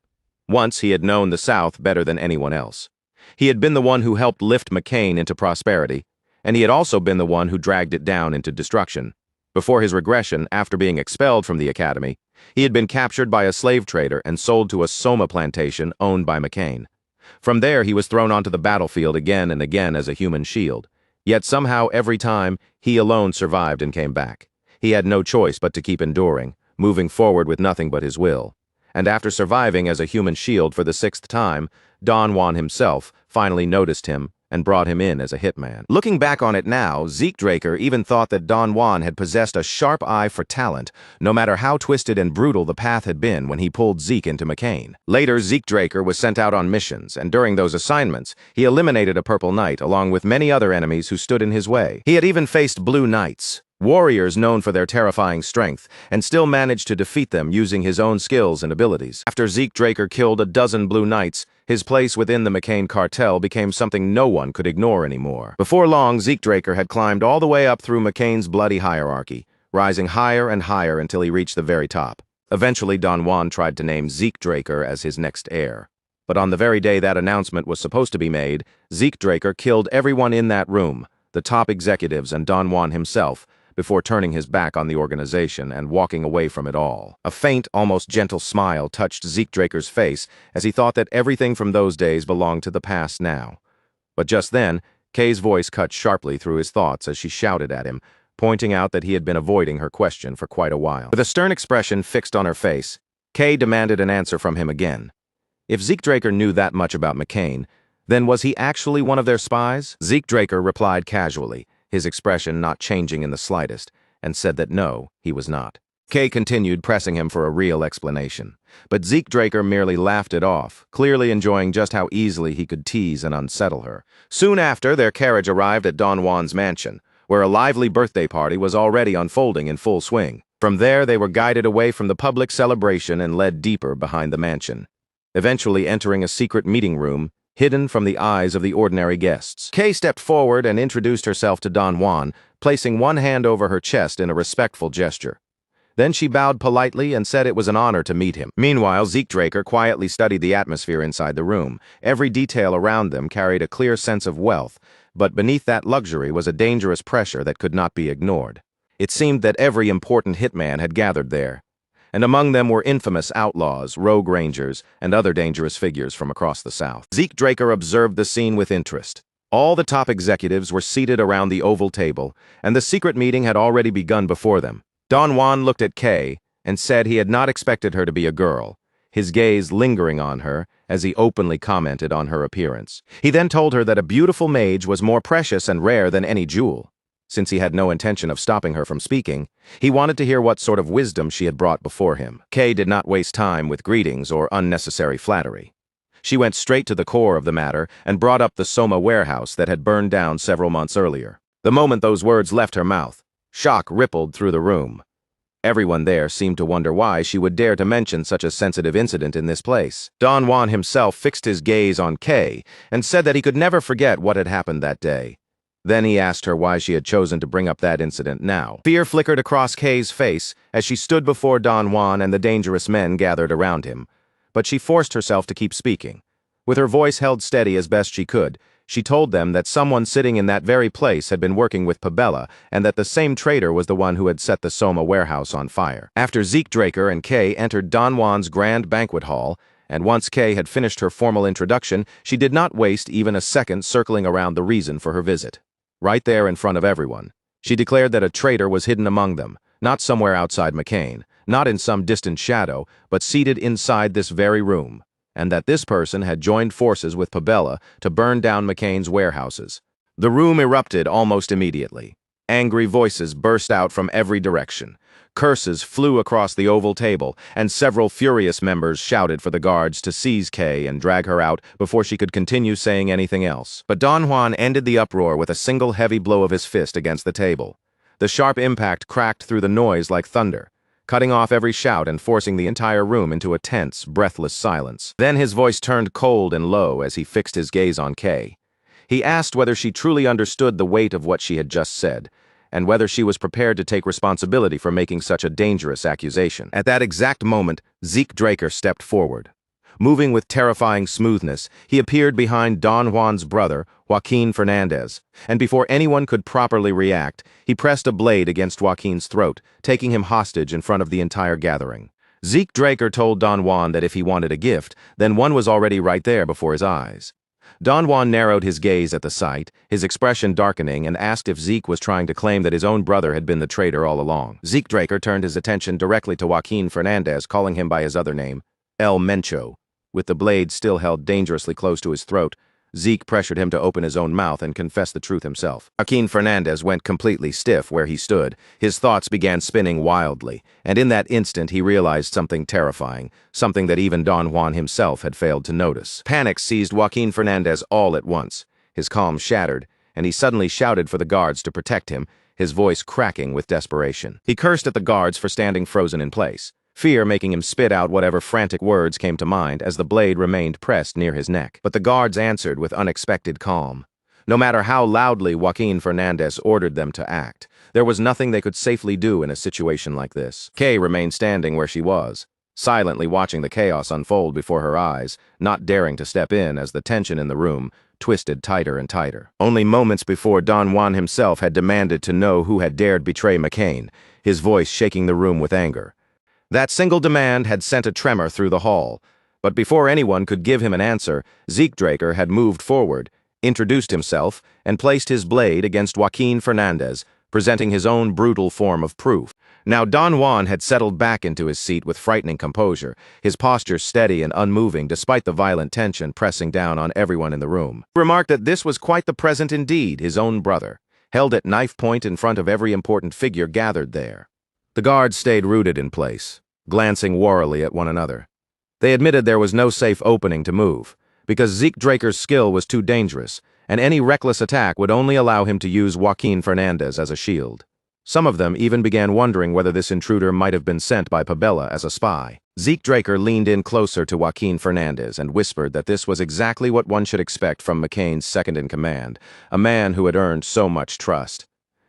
Once he had known the South better than anyone else. He had been the one who helped lift McCain into prosperity, and he had also been the one who dragged it down into destruction. Before his regression, after being expelled from the academy, he had been captured by a slave trader and sold to a Soma plantation owned by McCain. From there, he was thrown onto the battlefield again and again as a human shield. Yet somehow, every time, he alone survived and came back. He had no choice but to keep enduring, moving forward with nothing but his will. And after surviving as a human shield for the 6th time, Don Juan himself finally noticed him and brought him in as a hitman. Looking back on it now, Zeke Draker even thought that Don Juan had possessed a sharp eye for talent, no matter how twisted and brutal the path had been when he pulled Zeke into McCain. Later, Zeke Draker was sent out on missions, and during those assignments, he eliminated a Purple Knight along with many other enemies who stood in his way. He had even faced Blue Knights, warriors known for their terrifying strength, and still managed to defeat them using his own skills and abilities. After Zeke Draker killed a dozen Blue Knights, his place within the McCain cartel became something no one could ignore anymore. Before long, Zeke Draker had climbed all the way up through McCain's bloody hierarchy, rising higher and higher until he reached the very top. Eventually, Don Juan tried to name Zeke Draker as his next heir. But on the very day that announcement was supposed to be made, Zeke Draker killed everyone in that room, the top executives and Don Juan himself, before turning his back on the organization and walking away from it all. A faint, almost gentle smile touched Zeke Draker's face as he thought that everything from those days belonged to the past now. But just then, Kay's voice cut sharply through his thoughts as she shouted at him, pointing out that he had been avoiding her question for quite a while. With a stern expression fixed on her face, Kay demanded an answer from him again. If Zeke Draker knew that much about McCain, then was he actually one of their spies? Zeke Draker replied casually, his expression not changing in the slightest, and said that no, he was not. Kay continued pressing him for a real explanation, but Zeke Draker merely laughed it off, clearly enjoying just how easily he could tease and unsettle her. Soon after, their carriage arrived at Don Juan's mansion, where a lively birthday party was already unfolding in full swing. From there, they were guided away from the public celebration and led deeper behind the mansion, eventually entering a secret meeting room hidden from the eyes of the ordinary guests. Kay stepped forward and introduced herself to Don Juan, placing one hand over her chest in a respectful gesture. Then she bowed politely and said it was an honor to meet him. Meanwhile, Zeke Draker quietly studied the atmosphere inside the room. Every detail around them carried a clear sense of wealth, but beneath that luxury was a dangerous pressure that could not be ignored. It seemed that every important hitman had gathered there, and among them were infamous outlaws, rogue rangers, and other dangerous figures from across the South. Zeke Draker observed the scene with interest. All the top executives were seated around the oval table, and the secret meeting had already begun before them. Don Juan looked at Kay and said he had not expected her to be a girl, his gaze lingering on her as he openly commented on her appearance. He then told her that a beautiful mage was more precious and rare than any jewel. Since he had no intention of stopping her from speaking, he wanted to hear what sort of wisdom she had brought before him. Kay did not waste time with greetings or unnecessary flattery. She went straight to the core of the matter and brought up the Soma warehouse that had burned down several months earlier. The moment those words left her mouth, shock rippled through the room. Everyone there seemed to wonder why she would dare to mention such a sensitive incident in this place. Don Juan himself fixed his gaze on Kay and said that he could never forget what had happened that day. Then he asked her why she had chosen to bring up that incident now. Fear flickered across Kay's face as she stood before Don Juan and the dangerous men gathered around him, but she forced herself to keep speaking. With her voice held steady as best she could, she told them that someone sitting in that very place had been working with Pabella and that the same traitor was the one who had set the Soma warehouse on fire. After Zeke Draker and Kay entered Don Juan's grand banquet hall, and once Kay had finished her formal introduction, she did not waste even a second circling around the reason for her visit. Right there in front of everyone, she declared that a traitor was hidden among them, not somewhere outside McCain, not in some distant shadow, but seated inside this very room, and that this person had joined forces with Pabella to burn down McCain's warehouses. The room erupted almost immediately. Angry voices burst out from every direction. Curses flew across the oval table, and several furious members shouted for the guards to seize Kay and drag her out before she could continue saying anything else. But Don Juan ended the uproar with a single heavy blow of his fist against the table. The sharp impact cracked through the noise like thunder, cutting off every shout and forcing the entire room into a tense, breathless silence. Then his voice turned cold and low as he fixed his gaze on Kay. He asked whether she truly understood the weight of what she had just said, and whether she was prepared to take responsibility for making such a dangerous accusation. At that exact moment, Zeke Draker stepped forward. Moving with terrifying smoothness, he appeared behind Don Juan's brother, Joaquin Fernandez, and before anyone could properly react, he pressed a blade against Joaquin's throat, taking him hostage in front of the entire gathering. Zeke Draker told Don Juan that if he wanted a gift, then one was already right there before his eyes. Don Juan narrowed his gaze at the sight, his expression darkening, and asked if Zeke was trying to claim that his own brother had been the traitor all along. Zeke Draker turned his attention directly to Joaquin Fernandez, calling him by his other name, El Mencho. With the blade still held dangerously close to his throat, Zeke pressured him to open his own mouth and confess the truth himself. Joaquin Fernandez went completely stiff where he stood. His thoughts began spinning wildly, and in that instant he realized something terrifying, something that even Don Juan himself had failed to notice. Panic seized Joaquin Fernandez all at once. His calm shattered, and he suddenly shouted for the guards to protect him, his voice cracking with desperation. He cursed at the guards for standing frozen in place, fear making him spit out whatever frantic words came to mind as the blade remained pressed near his neck. But the guards answered with unexpected calm. No matter how loudly Joaquin Fernandez ordered them to act, there was nothing they could safely do in a situation like this. Kay remained standing where she was, silently watching the chaos unfold before her eyes, not daring to step in as the tension in the room twisted tighter and tighter. Only moments before, Don Juan himself had demanded to know who had dared betray McCain, his voice shaking the room with anger. That single demand had sent a tremor through the hall, but before anyone could give him an answer, Zeke Draker had moved forward, introduced himself, and placed his blade against Joaquin Fernandez, presenting his own brutal form of proof. Now Don Juan had settled back into his seat with frightening composure, his posture steady and unmoving despite the violent tension pressing down on everyone in the room. He remarked that this was quite the present indeed, his own brother, held at knife point in front of every important figure gathered there. The guards stayed rooted in place, glancing warily at one another. They admitted there was no safe opening to move, because Zeke Draker's skill was too dangerous, and any reckless attack would only allow him to use Joaquin Fernandez as a shield. Some of them even began wondering whether this intruder might have been sent by Pabella as a spy. Zeke Draker leaned in closer to Joaquin Fernandez and whispered that this was exactly what one should expect from McCain's second-in-command, a man who had earned so much trust.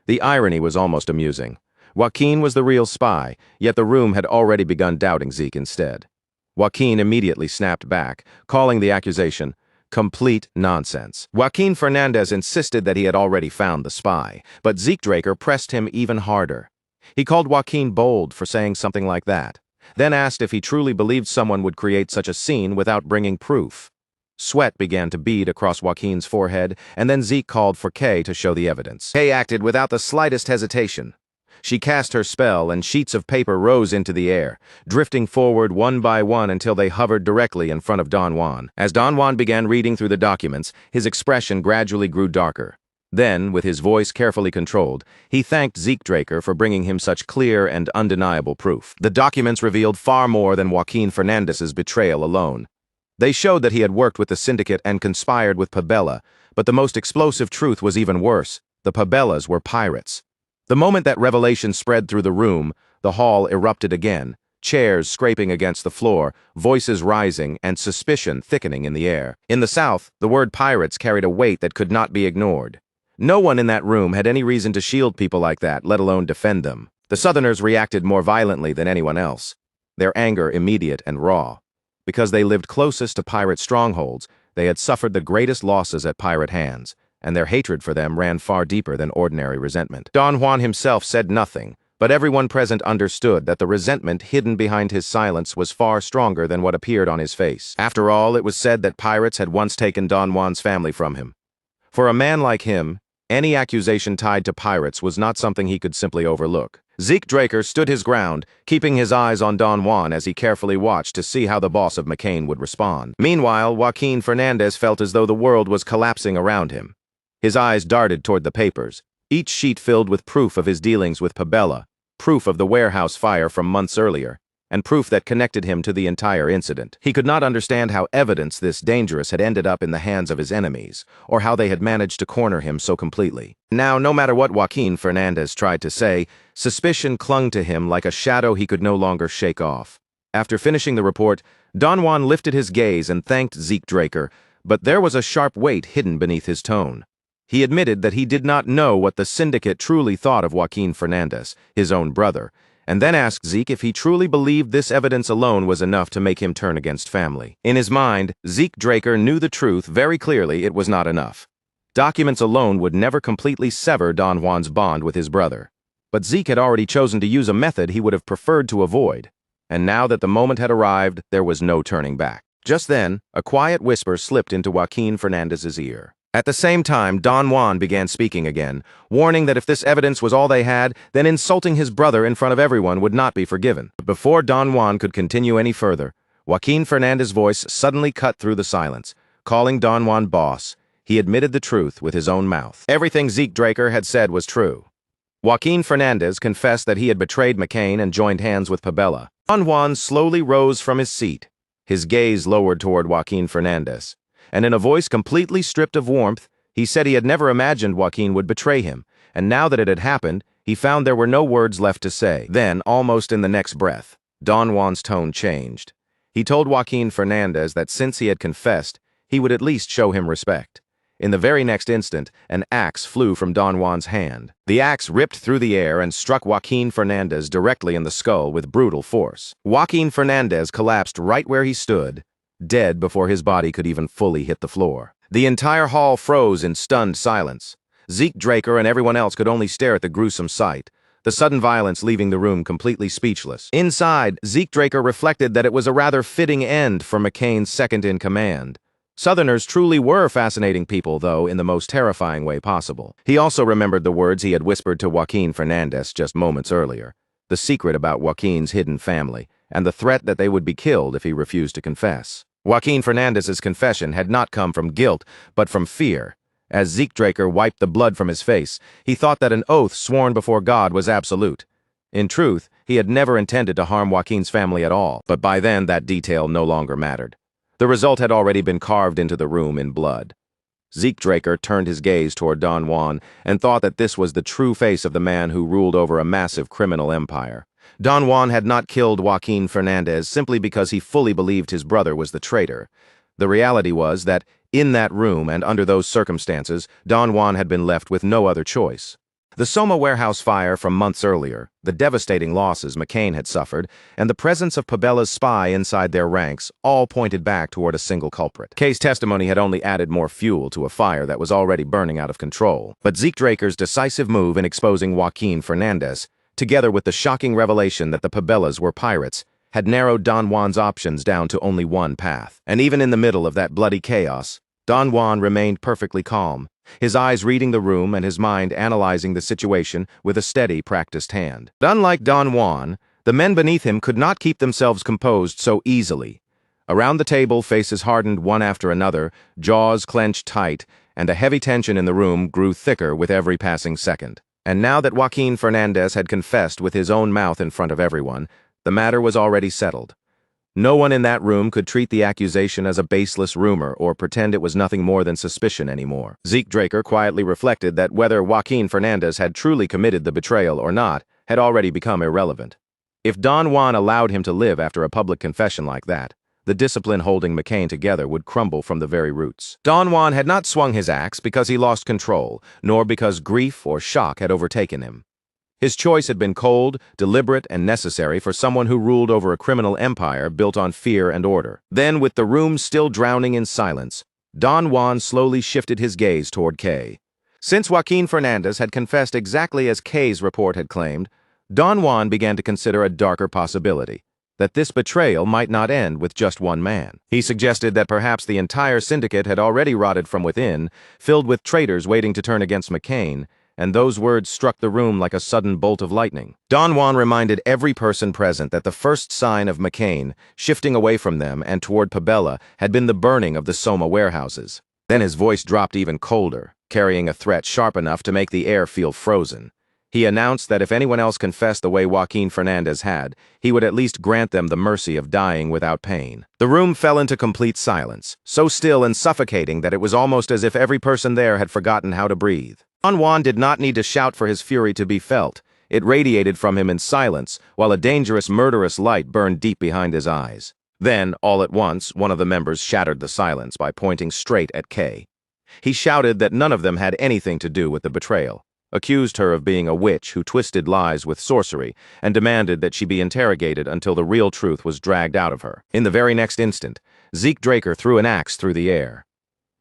The irony was almost amusing. Joaquin was the real spy, yet the room had already begun doubting Zeke instead. Joaquin immediately snapped back, calling the accusation complete nonsense. Joaquin Fernandez insisted that he had already found the spy, but Zeke Draker pressed him even harder. He called Joaquin bold for saying something like that, then asked if he truly believed someone would create such a scene without bringing proof. Sweat began to bead across Joaquin's forehead, and then Zeke called for Kay to show the evidence. Kay acted without the slightest hesitation. She cast her spell, and sheets of paper rose into the air, drifting forward one by one until they hovered directly in front of Don Juan. As Don Juan began reading through the documents, his expression gradually grew darker. Then, with his voice carefully controlled, he thanked Zeke Draker for bringing him such clear and undeniable proof. The documents revealed far more than Joaquin Fernandez's betrayal alone. They showed that he had worked with the syndicate and conspired with Pabella, but the most explosive truth was even worse. The Pabellas were pirates. The moment that revelation spread through the room, the hall erupted again, chairs scraping against the floor, voices rising, and suspicion thickening in the air. In the South, the word pirates carried a weight that could not be ignored. No one in that room had any reason to shield people like that, let alone defend them. The Southerners reacted more violently than anyone else, their anger immediate and raw. Because they lived closest to pirate strongholds, they had suffered the greatest losses at pirate hands, and their hatred for them ran far deeper than ordinary resentment. Don Juan himself said nothing, but everyone present understood that the resentment hidden behind his silence was far stronger than what appeared on his face. After all, it was said that pirates had once taken Don Juan's family from him. For a man like him, any accusation tied to pirates was not something he could simply overlook. Zeke Draker stood his ground, keeping his eyes on Don Juan as he carefully watched to see how the boss of McCain would respond. Meanwhile, Joaquin Fernandez felt as though the world was collapsing around him. His eyes darted toward the papers, each sheet filled with proof of his dealings with Pabella, proof of the warehouse fire from months earlier, and proof that connected him to the entire incident. He could not understand how evidence this dangerous had ended up in the hands of his enemies, or how they had managed to corner him so completely. Now, no matter what Joaquin Fernandez tried to say, suspicion clung to him like a shadow he could no longer shake off. After finishing the report, Don Juan lifted his gaze and thanked Zeke Draker, but there was a sharp weight hidden beneath his tone. He admitted that he did not know what the syndicate truly thought of Joaquin Fernandez, his own brother, and then asked Zeke if he truly believed this evidence alone was enough to make him turn against family. In his mind, Zeke Draker knew the truth very clearly. It was not enough. Documents alone would never completely sever Don Juan's bond with his brother. But Zeke had already chosen to use a method he would have preferred to avoid, and now that the moment had arrived, there was no turning back. Just then, a quiet whisper slipped into Joaquin Fernandez's ear. At the same time, Don Juan began speaking again, warning that if this evidence was all they had, then insulting his brother in front of everyone would not be forgiven. But before Don Juan could continue any further, Joaquin Fernandez's voice suddenly cut through the silence. Calling Don Juan boss, he admitted the truth with his own mouth. Everything Zeke Draker had said was true. Joaquin Fernandez confessed that he had betrayed McCain and joined hands with Pabella. Don Juan slowly rose from his seat, his gaze lowered toward Joaquin Fernandez, and in a voice completely stripped of warmth, he said he had never imagined Joaquin would betray him, and now that it had happened, he found there were no words left to say. Then, almost in the next breath, Don Juan's tone changed. He told Joaquin Fernandez that since he had confessed, he would at least show him respect. In the very next instant, an axe flew from Don Juan's hand. The axe ripped through the air and struck Joaquin Fernandez directly in the skull with brutal force. Joaquin Fernandez collapsed right where he stood, dead before his body could even fully hit the floor. The entire hall froze in stunned silence. Zeke Draker and everyone else could only stare at the gruesome sight, the sudden violence leaving the room completely speechless. Inside, Zeke Draker reflected that it was a rather fitting end for McCain's second-in-command. Southerners truly were fascinating people, though, in the most terrifying way possible. He also remembered the words he had whispered to Joaquin Fernandez just moments earlier, the secret about Joaquin's hidden family, and the threat that they would be killed if he refused to confess. Joaquin Fernandez's confession had not come from guilt, but from fear. As Zeke Draker wiped the blood from his face, he thought that an oath sworn before God was absolute. In truth, he had never intended to harm Joaquin's family at all, but by then that detail no longer mattered. The result had already been carved into the room in blood. Zeke Draker turned his gaze toward Don Juan and thought that this was the true face of the man who ruled over a massive criminal empire. Don Juan had not killed Joaquin Fernandez simply because he fully believed his brother was the traitor. The reality was that, in that room and under those circumstances, Don Juan had been left with no other choice. The Soma warehouse fire from months earlier, the devastating losses McCain had suffered, and the presence of Pabella's spy inside their ranks all pointed back toward a single culprit. Kay's testimony had only added more fuel to a fire that was already burning out of control. But Zeke Draker's decisive move in exposing Joaquin Fernandez, together with the shocking revelation that the Pabellas were pirates, had narrowed Don Juan's options down to only one path. And even in the middle of that bloody chaos, Don Juan remained perfectly calm, his eyes reading the room and his mind analyzing the situation with a steady, practiced hand. But unlike Don Juan, the men beneath him could not keep themselves composed so easily. Around the table, faces hardened one after another, jaws clenched tight, and a heavy tension in the room grew thicker with every passing second. And now that Joaquin Fernandez had confessed with his own mouth in front of everyone, the matter was already settled. No one in that room could treat the accusation as a baseless rumor or pretend it was nothing more than suspicion anymore. Zeke Draker quietly reflected that whether Joaquin Fernandez had truly committed the betrayal or not had already become irrelevant. If Don Juan allowed him to live after a public confession like that, the discipline holding McCain together would crumble from the very roots. Don Juan had not swung his axe because he lost control, nor because grief or shock had overtaken him. His choice had been cold, deliberate, and necessary for someone who ruled over a criminal empire built on fear and order. Then, with the room still drowning in silence, Don Juan slowly shifted his gaze toward Kay. Since Joaquin Fernandez had confessed exactly as Kay's report had claimed, Don Juan began to consider a darker possibility, that this betrayal might not end with just one man. He suggested that perhaps the entire syndicate had already rotted from within, filled with traitors waiting to turn against McCain, and those words struck the room like a sudden bolt of lightning. Don Juan reminded every person present that the first sign of McCain, shifting away from them and toward Pabella, had been the burning of the Soma warehouses. Then his voice dropped even colder, carrying a threat sharp enough to make the air feel frozen. He announced that if anyone else confessed the way Joaquin Fernandez had, he would at least grant them the mercy of dying without pain. The room fell into complete silence, so still and suffocating that it was almost as if every person there had forgotten how to breathe. Don Juan did not need to shout for his fury to be felt. It radiated from him in silence, while a dangerous, murderous light burned deep behind his eyes. Then, all at once, one of the members shattered the silence by pointing straight at Kay. He shouted that none of them had anything to do with the betrayal, accused her of being a witch who twisted lies with sorcery, and demanded that she be interrogated until the real truth was dragged out of her. In the very next instant, Zeke Draker threw an axe through the air.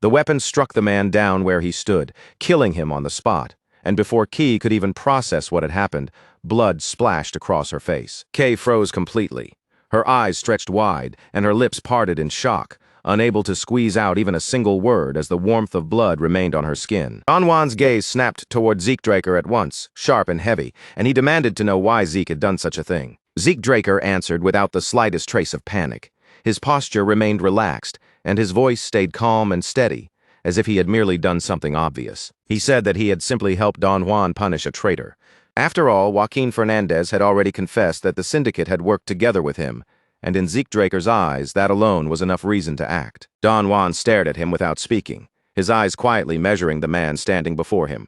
The weapon struck the man down where he stood, killing him on the spot, and before Kay could even process what had happened, blood splashed across her face. Kay froze completely. Her eyes stretched wide, and her lips parted in shock, unable to squeeze out even a single word as the warmth of blood remained on her skin. Don Juan's gaze snapped toward Zeke Draker at once, sharp and heavy, and he demanded to know why Zeke had done such a thing. Zeke Draker answered without the slightest trace of panic. His posture remained relaxed, and his voice stayed calm and steady, as if he had merely done something obvious. He said that he had simply helped Don Juan punish a traitor. After all, Joaquin Fernandez had already confessed that the syndicate had worked together with him, and in Zeke Draker's eyes, that alone was enough reason to act. Don Juan stared at him without speaking, his eyes quietly measuring the man standing before him.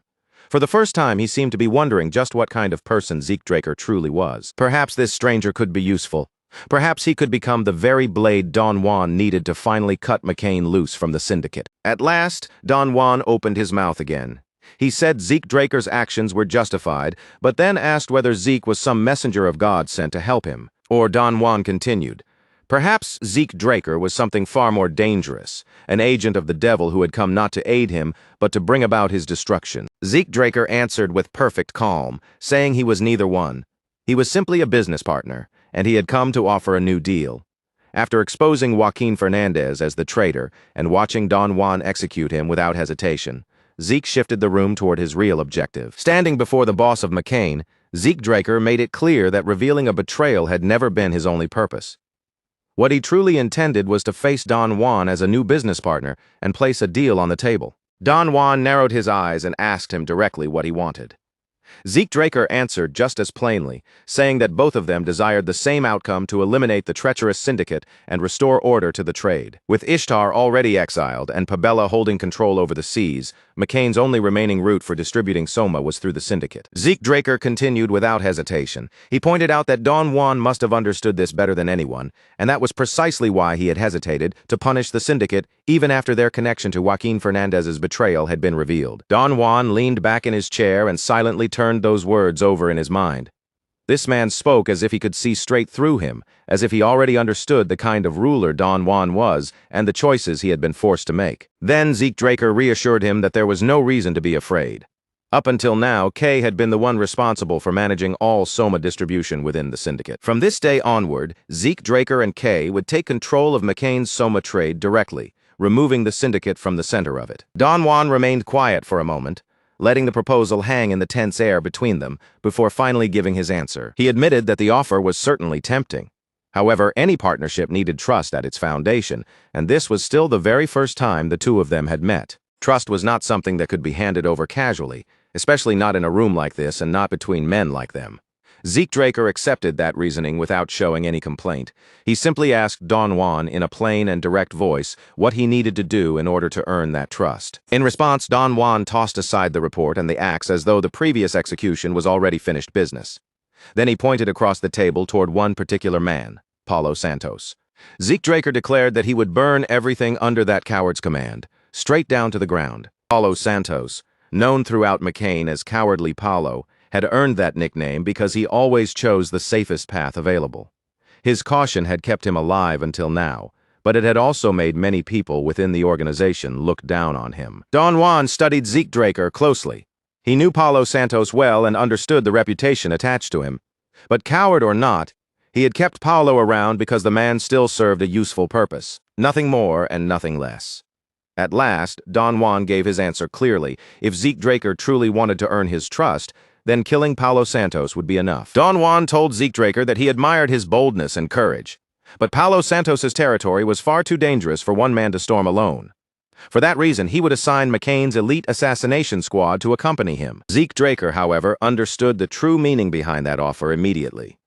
For the first time, he seemed to be wondering just what kind of person Zeke Draker truly was. Perhaps this stranger could be useful. Perhaps he could become the very blade Don Juan needed to finally cut McCain loose from the syndicate. At last, Don Juan opened his mouth again. He said Zeke Draker's actions were justified, but then asked whether Zeke was some messenger of God sent to help him. Or Don Juan continued, perhaps Zeke Draker was something far more dangerous, an agent of the devil who had come not to aid him, but to bring about his destruction. Zeke Draker answered with perfect calm, saying he was neither one. He was simply a business partner, and he had come to offer a new deal. After exposing Joaquin Fernandez as the traitor and watching Don Juan execute him without hesitation, Zeke shifted the room toward his real objective. Standing before the boss of McCain, Zeke Draker made it clear that revealing a betrayal had never been his only purpose. What he truly intended was to face Don Juan as a new business partner and place a deal on the table. Don Juan narrowed his eyes and asked him directly what he wanted. Zeke Draker answered just as plainly, saying that both of them desired the same outcome to eliminate the treacherous syndicate and restore order to the trade. With Ishtar already exiled and Pabella holding control over the seas, McCain's only remaining route for distributing Soma was through the syndicate. Zeke Draker continued without hesitation. He pointed out that Don Juan must have understood this better than anyone, and that was precisely why he had hesitated to punish the syndicate even after their connection to Joaquin Fernandez's betrayal had been revealed. Don Juan leaned back in his chair and silently turned those words over in his mind. This man spoke as if he could see straight through him, as if he already understood the kind of ruler Don Juan was and the choices he had been forced to make. Then Zeke Draker reassured him that there was no reason to be afraid. Up until now, Kay had been the one responsible for managing all Soma distribution within the syndicate. From this day onward, Zeke Draker and Kay would take control of McCain's Soma trade directly, removing the syndicate from the center of it. Don Juan remained quiet for a moment, letting the proposal hang in the tense air between them before finally giving his answer. He admitted that the offer was certainly tempting. However, any partnership needed trust at its foundation, and this was still the very first time the two of them had met. Trust was not something that could be handed over casually, especially not in a room like this and not between men like them. Zeke Draker accepted that reasoning without showing any complaint. He simply asked Don Juan in a plain and direct voice what he needed to do in order to earn that trust. In response, Don Juan tossed aside the report and the axe as though the previous execution was already finished business. Then he pointed across the table toward one particular man, Paulo Santos. Zeke Draker declared that he would burn everything under that coward's command, straight down to the ground. Paulo Santos, known throughout McCain as Cowardly Paulo, had earned that nickname because he always chose the safest path available. His caution had kept him alive until now, but it had also made many people within the organization look down on him. Don Juan studied Zeke Draker closely. He knew Paulo Santos well and understood the reputation attached to him. But coward or not, he had kept Paulo around because the man still served a useful purpose. Nothing more and nothing less. At last, Don Juan gave his answer clearly. If Zeke Draker truly wanted to earn his trust, then killing Paulo Santos would be enough. Don Juan told Zeke Draker that he admired his boldness and courage, but Paulo Santos's territory was far too dangerous for one man to storm alone. For that reason, he would assign McCain's elite assassination squad to accompany him. Zeke Draker, however, understood the true meaning behind that offer immediately.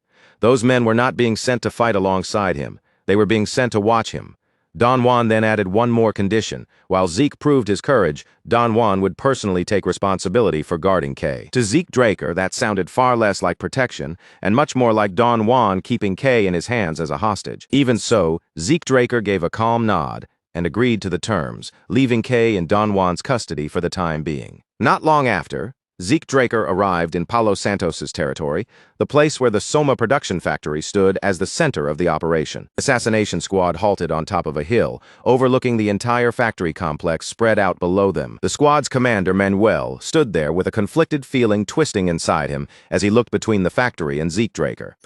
Those men were not being sent to fight alongside him. They were being sent to watch him. Don Juan then added one more condition. While Zeke proved his courage, Don Juan would personally take responsibility for guarding Kay. To Zeke Draker, that sounded far less like protection and much more like Don Juan keeping Kay in his hands as a hostage. Even so, Zeke Draker gave a calm nod and agreed to the terms, leaving Kay in Don Juan's custody for the time being. Not long after, Zeke Draker arrived in Paulo Santos's territory, the place where the Soma production factory stood as the center of the operation. The assassination squad halted on top of a hill, overlooking the entire factory complex spread out below them. The squad's commander, Manuel, stood there with a conflicted feeling twisting inside him as he looked between the factory and Zeke Draker.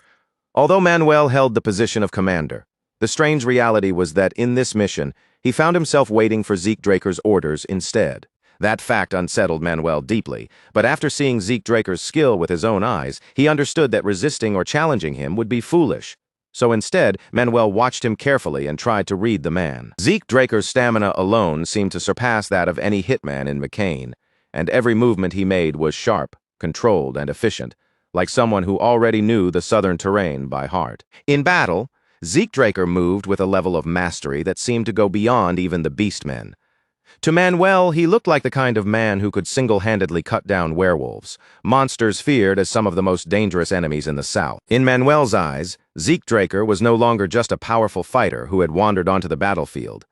Although Manuel held the position of commander, the strange reality was that in this mission, he found himself waiting for Zeke Draker's orders instead. That fact unsettled Manuel deeply, but after seeing Zeke Draker's skill with his own eyes, he understood that resisting or challenging him would be foolish. So instead, Manuel watched him carefully and tried to read the man. Zeke Draker's stamina alone seemed to surpass that of any hitman in McCain, and every movement he made was sharp, controlled, and efficient, like someone who already knew the southern terrain by heart. In battle, Zeke Draker moved with a level of mastery that seemed to go beyond even the beastmen. To Manuel, he looked like the kind of man who could single-handedly cut down werewolves, monsters feared as some of the most dangerous enemies in the South. In Manuel's eyes, Zeke Draker was no longer just a powerful fighter who had wandered onto the battlefield.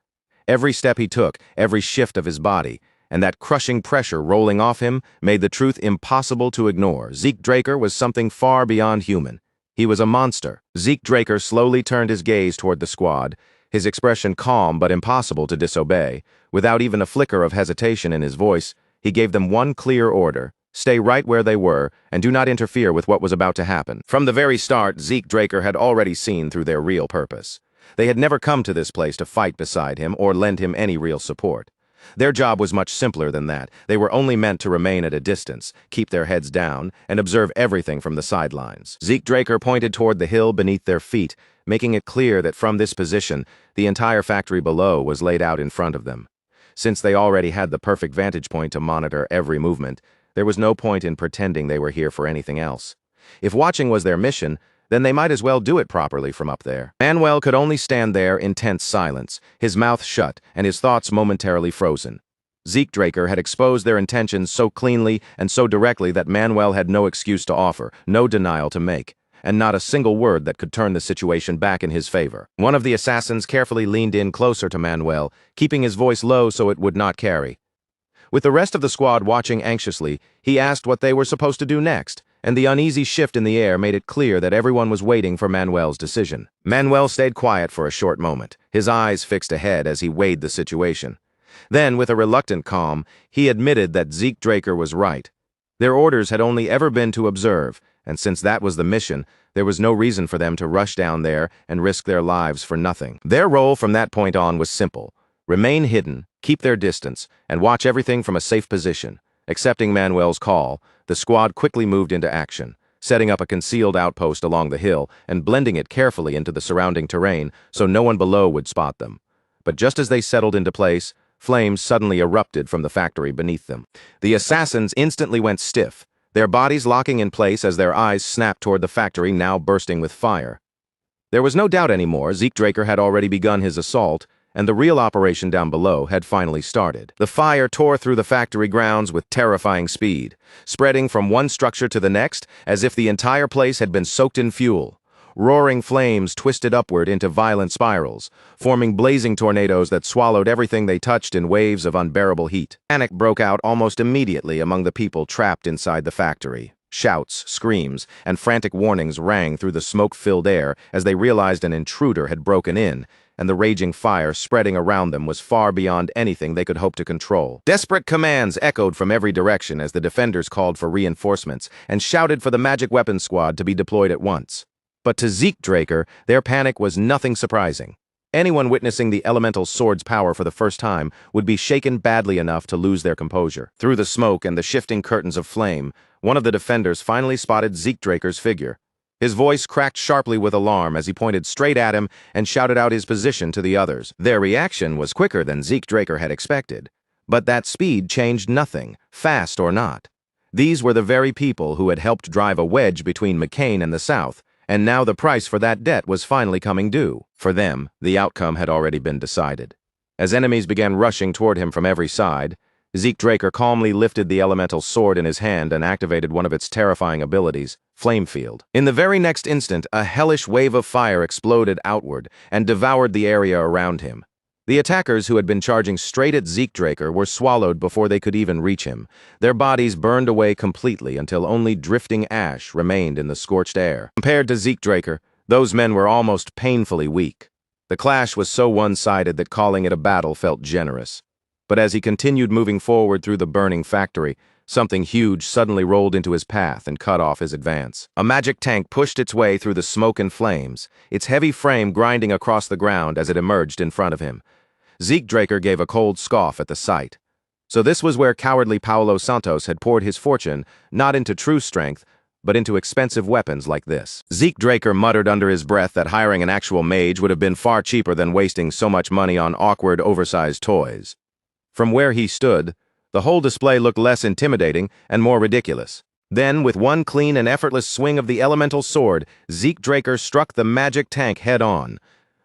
Every step he took, every shift of his body, and that crushing pressure rolling off him made the truth impossible to ignore. Zeke Draker was something far beyond human. He was a monster. Zeke Draker slowly turned his gaze toward the squad, his expression calm but impossible to disobey. Without even a flicker of hesitation in his voice, he gave them one clear order: stay right where they were and do not interfere with what was about to happen. From the very start, Zeke Draker had already seen through their real purpose. They had never come to this place to fight beside him or lend him any real support. Their job was much simpler than that. They were only meant to remain at a distance, keep their heads down, and observe everything from the sidelines. Zeke Draker pointed toward the hill beneath their feet, making it clear that from this position, the entire factory below was laid out in front of them. Since they already had the perfect vantage point to monitor every movement, there was no point in pretending they were here for anything else. If watching was their mission, then they might as well do it properly from up there. Manuel could only stand there in tense silence, his mouth shut and his thoughts momentarily frozen. Zeke Draker had exposed their intentions so cleanly and so directly that Manuel had no excuse to offer, no denial to make, and not a single word that could turn the situation back in his favor. One of the assassins carefully leaned in closer to Manuel, keeping his voice low so it would not carry. With the rest of the squad watching anxiously, he asked what they were supposed to do next, and the uneasy shift in the air made it clear that everyone was waiting for Manuel's decision. Manuel stayed quiet for a short moment, his eyes fixed ahead as he weighed the situation. Then, with a reluctant calm, he admitted that Zeke Draker was right. Their orders had only ever been to observe, and since that was the mission, there was no reason for them to rush down there and risk their lives for nothing. Their role from that point on was simple: remain hidden, keep their distance, and watch everything from a safe position. Accepting Manuel's call, the squad quickly moved into action, setting up a concealed outpost along the hill and blending it carefully into the surrounding terrain so no one below would spot them. But just as they settled into place, flames suddenly erupted from the factory beneath them. The assassins instantly went stiff, their bodies locking in place as their eyes snapped toward the factory now bursting with fire. There was no doubt anymore. Zeke Draker had already begun his assault, and the real operation down below had finally started. The fire tore through the factory grounds with terrifying speed, spreading from one structure to the next as if the entire place had been soaked in fuel. Roaring flames twisted upward into violent spirals, forming blazing tornadoes that swallowed everything they touched in waves of unbearable heat. Panic broke out almost immediately among the people trapped inside the factory. Shouts, screams, and frantic warnings rang through the smoke-filled air as they realized an intruder had broken in, and the raging fire spreading around them was far beyond anything they could hope to control. Desperate commands echoed from every direction as the defenders called for reinforcements and shouted for the magic weapons squad to be deployed at once. But to Zeke Draker, their panic was nothing surprising. Anyone witnessing the elemental sword's power for the first time would be shaken badly enough to lose their composure. Through the smoke and the shifting curtains of flame, one of the defenders finally spotted Zeke Draker's figure. His voice cracked sharply with alarm as he pointed straight at him and shouted out his position to the others. Their reaction was quicker than Zeke Draker had expected. But that speed changed nothing, fast or not. These were the very people who had helped drive a wedge between McCain and the South, and now the price for that debt was finally coming due. For them, the outcome had already been decided. As enemies began rushing toward him from every side, Zeke Draker calmly lifted the elemental sword in his hand and activated one of its terrifying abilities, Flame Field. In the very next instant, a hellish wave of fire exploded outward and devoured the area around him. The attackers who had been charging straight at Zeke Draker were swallowed before they could even reach him. Their bodies burned away completely until only drifting ash remained in the scorched air. Compared to Zeke Draker, those men were almost painfully weak. The clash was so one-sided that calling it a battle felt generous. But as he continued moving forward through the burning factory, something huge suddenly rolled into his path and cut off his advance. A magic tank pushed its way through the smoke and flames, its heavy frame grinding across the ground as it emerged in front of him. Zeke Draker gave a cold scoff at the sight. So this was where cowardly Paulo Santos had poured his fortune, not into true strength, but into expensive weapons like this. Zeke Draker muttered under his breath that hiring an actual mage would have been far cheaper than wasting so much money on awkward, oversized toys. From where he stood, the whole display looked less intimidating and more ridiculous. Then, with one clean and effortless swing of the elemental sword, Zeke Draker struck the magic tank head-on.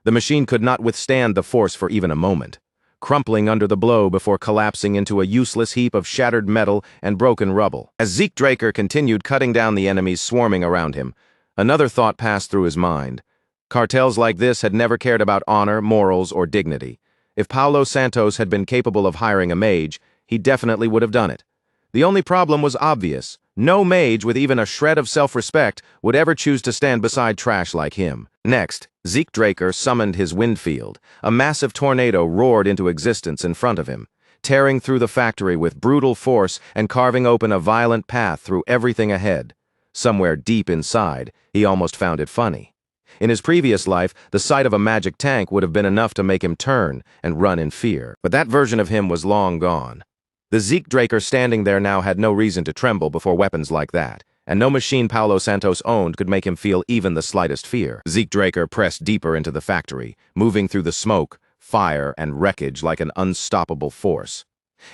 The machine could not withstand the force for even a moment, crumpling under the blow before collapsing into a useless heap of shattered metal and broken rubble. As Zeke Draker continued cutting down the enemies swarming around him, another thought passed through his mind. Cartels like this had never cared about honor, morals, or dignity. If Paulo Santos had been capable of hiring a mage, he definitely would have done it. The only problem was obvious. No mage with even a shred of self-respect would ever choose to stand beside trash like him. Next, Zeke Draker summoned his wind field. A massive tornado roared into existence in front of him, tearing through the factory with brutal force and carving open a violent path through everything ahead. Somewhere deep inside, he almost found it funny. In his previous life, the sight of a magic tank would have been enough to make him turn and run in fear. But that version of him was long gone. The Zeke Draker standing there now had no reason to tremble before weapons like that, and no machine Paulo Santos owned could make him feel even the slightest fear. Zeke Draker pressed deeper into the factory, moving through the smoke, fire, and wreckage like an unstoppable force.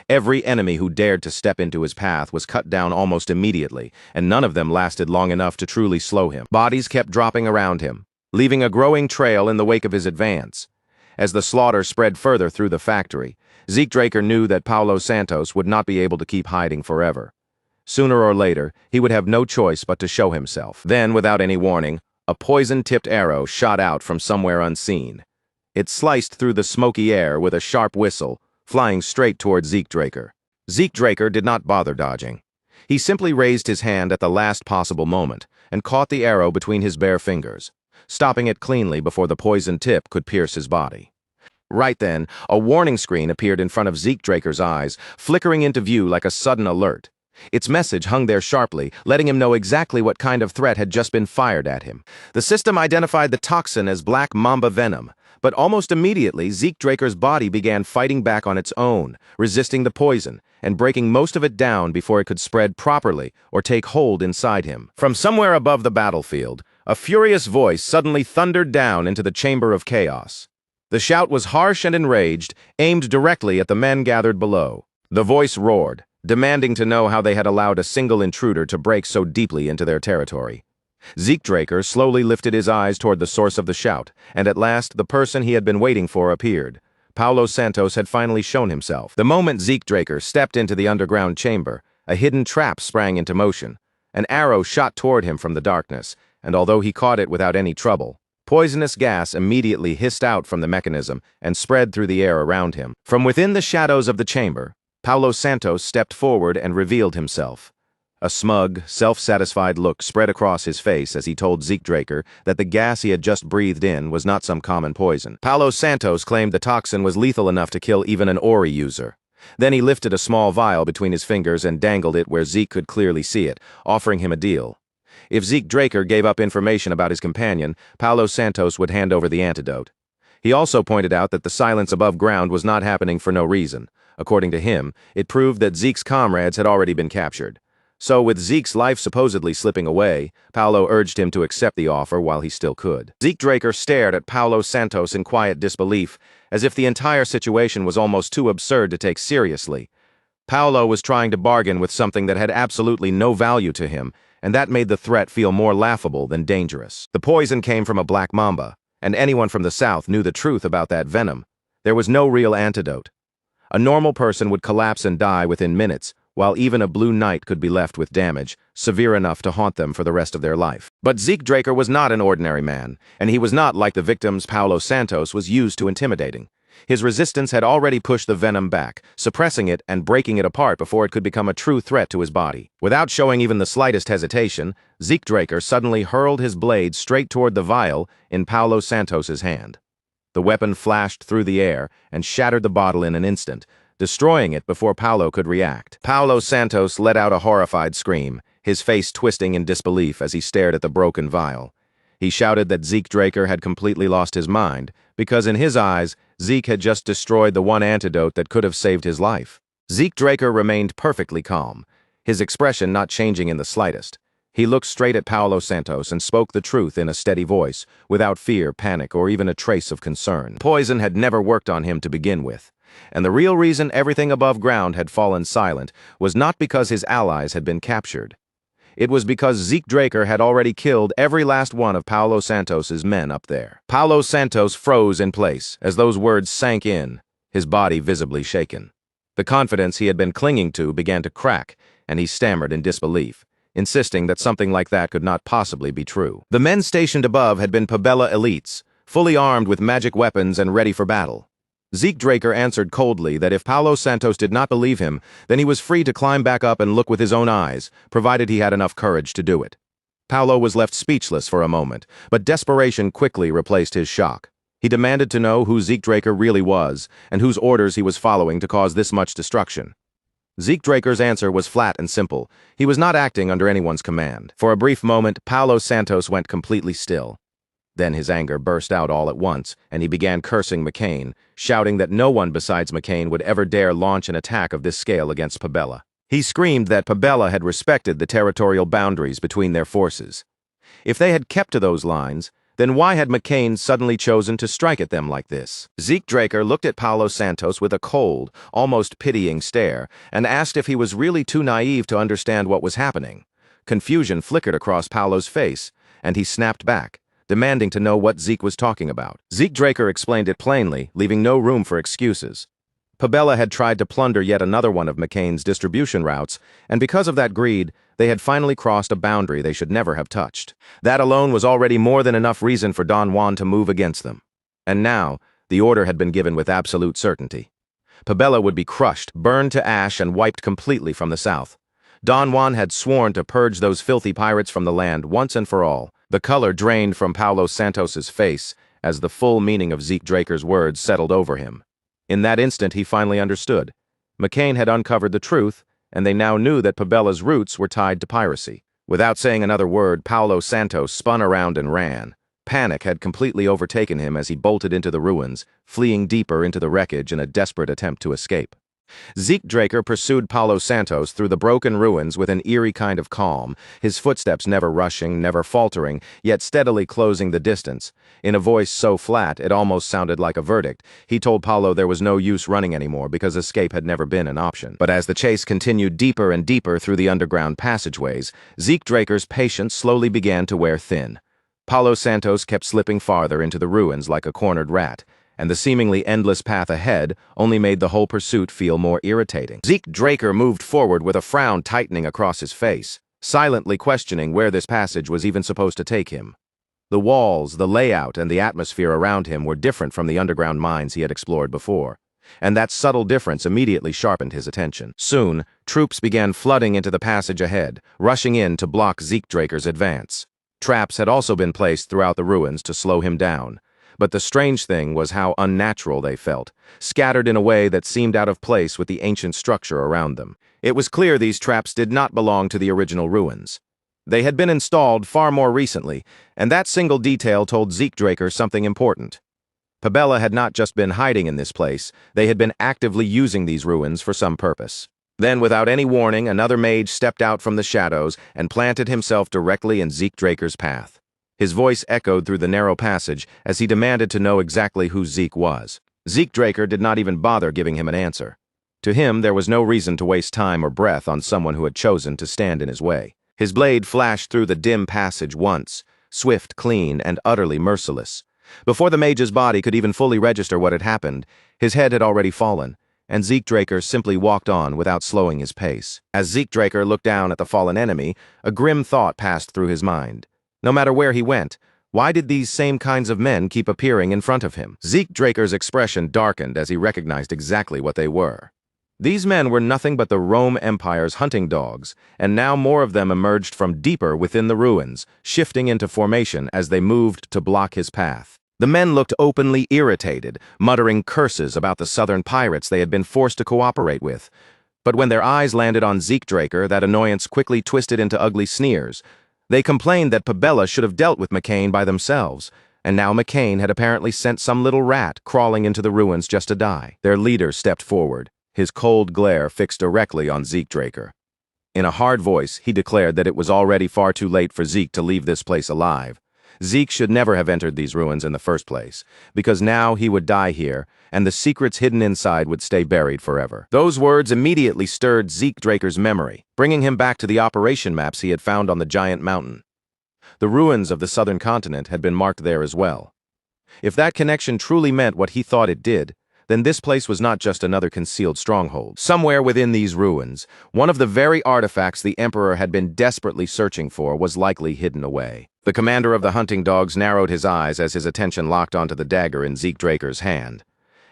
Every enemy who dared to step into his path was cut down almost immediately, and none of them lasted long enough to truly slow him. Bodies kept dropping around him, leaving a growing trail in the wake of his advance. As the slaughter spread further through the factory, Zeke Draker knew that Paulo Santos would not be able to keep hiding forever. Sooner or later, he would have no choice but to show himself. Then, without any warning, a poison-tipped arrow shot out from somewhere unseen. It sliced through the smoky air with a sharp whistle, flying straight toward Zeke Draker. Zeke Draker did not bother dodging. He simply raised his hand at the last possible moment and caught the arrow between his bare fingers, stopping it cleanly before the poison tip could pierce his body. Right then, a warning screen appeared in front of Zeke Draker's eyes, flickering into view like a sudden alert. Its message hung there sharply, letting him know exactly what kind of threat had just been fired at him. The system identified the toxin as black mamba venom, but almost immediately Zeke Draker's body began fighting back on its own, resisting the poison, and breaking most of it down before it could spread properly or take hold inside him. From somewhere above the battlefield, a furious voice suddenly thundered down into the chamber of chaos. The shout was harsh and enraged, aimed directly at the men gathered below. The voice roared, demanding to know how they had allowed a single intruder to break so deeply into their territory. Zeke Draker slowly lifted his eyes toward the source of the shout, and at last the person he had been waiting for appeared. Paulo Santos had finally shown himself. The moment Zeke Draker stepped into the underground chamber, a hidden trap sprang into motion. An arrow shot toward him from the darkness, and although he caught it without any trouble, poisonous gas immediately hissed out from the mechanism and spread through the air around him. From within the shadows of the chamber, Paulo Santos stepped forward and revealed himself. A smug, self-satisfied look spread across his face as he told Zeke Draker that the gas he had just breathed in was not some common poison. Paulo Santos claimed the toxin was lethal enough to kill even an Ori user. Then he lifted a small vial between his fingers and dangled it where Zeke could clearly see it, offering him a deal. If Zeke Draker gave up information about his companion, Paulo Santos would hand over the antidote. He also pointed out that the silence above ground was not happening for no reason. According to him, it proved that Zeke's comrades had already been captured. So, with Zeke's life supposedly slipping away, Paulo urged him to accept the offer while he still could. Zeke Draker stared at Paulo Santos in quiet disbelief, as if the entire situation was almost too absurd to take seriously. Paulo was trying to bargain with something that had absolutely no value to him, and that made the threat feel more laughable than dangerous. The poison came from a black mamba, and anyone from the south knew the truth about that venom. There was no real antidote. A normal person would collapse and die within minutes, while even a blue knight could be left with damage, severe enough to haunt them for the rest of their life. But Zeke Draker was not an ordinary man, and he was not like the victims Paulo Santos was used to intimidating. His resistance had already pushed the venom back, suppressing it and breaking it apart before it could become a true threat to his body. Without showing even the slightest hesitation, Zeke Draker suddenly hurled his blade straight toward the vial in Paulo Santos's hand. The weapon flashed through the air and shattered the bottle in an instant, destroying it before Paulo could react. Paulo Santos let out a horrified scream, his face twisting in disbelief as he stared at the broken vial. He shouted that Zeke Draker had completely lost his mind, because in his eyes, Zeke had just destroyed the one antidote that could have saved his life. Zeke Draker remained perfectly calm, his expression not changing in the slightest. He looked straight at Paulo Santos and spoke the truth in a steady voice, without fear, panic, or even a trace of concern. Poison had never worked on him to begin with, and the real reason everything above ground had fallen silent was not because his allies had been captured. It was because Zeke Draker had already killed every last one of Paulo Santos's men up there. Paulo Santos froze in place as those words sank in, his body visibly shaken. The confidence he had been clinging to began to crack, and he stammered in disbelief, insisting that something like that could not possibly be true. The men stationed above had been Pabella elites, fully armed with magic weapons and ready for battle. Zeke Draker answered coldly that if Paulo Santos did not believe him, then he was free to climb back up and look with his own eyes, provided he had enough courage to do it. Paulo was left speechless for a moment, but desperation quickly replaced his shock. He demanded to know who Zeke Draker really was, and whose orders he was following to cause this much destruction. Zeke Draker's answer was flat and simple. He was not acting under anyone's command. For a brief moment, Paulo Santos went completely still. Then his anger burst out all at once, and he began cursing McCain, shouting that no one besides McCain would ever dare launch an attack of this scale against Pabella. He screamed that Pabella had respected the territorial boundaries between their forces. If they had kept to those lines, then why had McCain suddenly chosen to strike at them like this? Zeke Draker looked at Paulo Santos with a cold, almost pitying stare, and asked if he was really too naive to understand what was happening. Confusion flickered across Paulo's face, and he snapped back, demanding to know what Zeke was talking about. Zeke Draker explained it plainly, leaving no room for excuses. Pabella had tried to plunder yet another one of McCain's distribution routes, and because of that greed, they had finally crossed a boundary they should never have touched. That alone was already more than enough reason for Don Juan to move against them. And now, the order had been given with absolute certainty. Pabella would be crushed, burned to ash, and wiped completely from the south. Don Juan had sworn to purge those filthy pirates from the land once and for all. The color drained from Paulo Santos's face as the full meaning of Zeke Draker's words settled over him. In that instant, he finally understood. McCain had uncovered the truth, and they now knew that Pabella's roots were tied to piracy. Without saying another word, Paulo Santos spun around and ran. Panic had completely overtaken him as he bolted into the ruins, fleeing deeper into the wreckage in a desperate attempt to escape. Zeke Draker pursued Paulo Santos through the broken ruins with an eerie kind of calm, his footsteps never rushing, never faltering, yet steadily closing the distance. In a voice so flat it almost sounded like a verdict, he told Paulo there was no use running anymore because escape had never been an option. But as the chase continued deeper and deeper through the underground passageways, Zeke Draker's patience slowly began to wear thin. Paulo Santos kept slipping farther into the ruins like a cornered rat, and the seemingly endless path ahead only made the whole pursuit feel more irritating. Zeke Draker moved forward with a frown tightening across his face, silently questioning where this passage was even supposed to take him. The walls, the layout, and the atmosphere around him were different from the underground mines he had explored before, and that subtle difference immediately sharpened his attention. Soon, troops began flooding into the passage ahead, rushing in to block Zeke Draker's advance. Traps had also been placed throughout the ruins to slow him down. But the strange thing was how unnatural they felt, scattered in a way that seemed out of place with the ancient structure around them. It was clear these traps did not belong to the original ruins. They had been installed far more recently, and that single detail told Zeke Draker something important. Pabella had not just been hiding in this place, they had been actively using these ruins for some purpose. Then, without any warning, another mage stepped out from the shadows and planted himself directly in Zeke Draker's path. His voice echoed through the narrow passage as he demanded to know exactly who Zeke was. Zeke Draker did not even bother giving him an answer. To him, there was no reason to waste time or breath on someone who had chosen to stand in his way. His blade flashed through the dim passage once, swift, clean, and utterly merciless. Before the mage's body could even fully register what had happened, his head had already fallen, and Zeke Draker simply walked on without slowing his pace. As Zeke Draker looked down at the fallen enemy, a grim thought passed through his mind. No matter where he went, why did these same kinds of men keep appearing in front of him? Zeke Draker's expression darkened as he recognized exactly what they were. These men were nothing but the Rome Empire's hunting dogs, and now more of them emerged from deeper within the ruins, shifting into formation as they moved to block his path. The men looked openly irritated, muttering curses about the southern pirates they had been forced to cooperate with. But when their eyes landed on Zeke Draker, that annoyance quickly twisted into ugly sneers. They complained that Pabella should have dealt with McCain by themselves, and now McCain had apparently sent some little rat crawling into the ruins just to die. Their leader stepped forward, his cold glare fixed directly on Zeke Draker. In a hard voice, he declared that it was already far too late for Zeke to leave this place alive. Zeke should never have entered these ruins in the first place, because now he would die here, and the secrets hidden inside would stay buried forever. Those words immediately stirred Zeke Draker's memory, bringing him back to the operation maps he had found on the giant mountain. The ruins of the southern continent had been marked there as well. If that connection truly meant what he thought it did, then this place was not just another concealed stronghold. Somewhere within these ruins, one of the very artifacts the Emperor had been desperately searching for was likely hidden away. The commander of the hunting dogs narrowed his eyes as his attention locked onto the dagger in Zeke Draker's hand.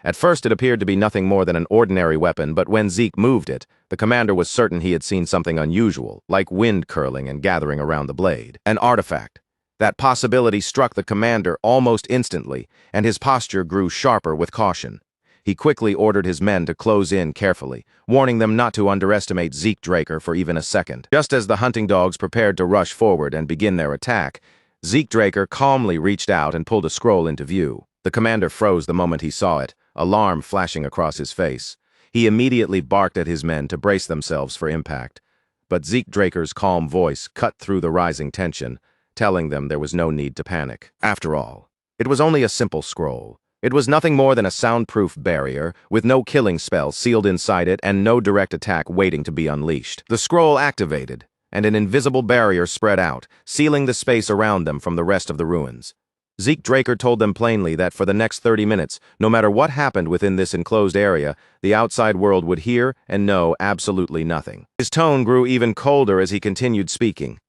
At first it appeared to be nothing more than an ordinary weapon, but when Zeke moved it, the commander was certain he had seen something unusual, like wind curling and gathering around the blade. An artifact. That possibility struck the commander almost instantly, and his posture grew sharper with caution. He quickly ordered his men to close in carefully, warning them not to underestimate Zeke Draker for even a second. Just as the hunting dogs prepared to rush forward and begin their attack, Zeke Draker calmly reached out and pulled a scroll into view. The commander froze the moment he saw it, alarm flashing across his face. He immediately barked at his men to brace themselves for impact. But Zeke Draker's calm voice cut through the rising tension, telling them there was no need to panic. After all, it was only a simple scroll. It was nothing more than a soundproof barrier, with no killing spell sealed inside it and no direct attack waiting to be unleashed. The scroll activated, and an invisible barrier spread out, sealing the space around them from the rest of the ruins. Zeke Draker told them plainly that for the next 30 minutes, no matter what happened within this enclosed area, the outside world would hear and know absolutely nothing. His tone grew even colder as he continued speaking.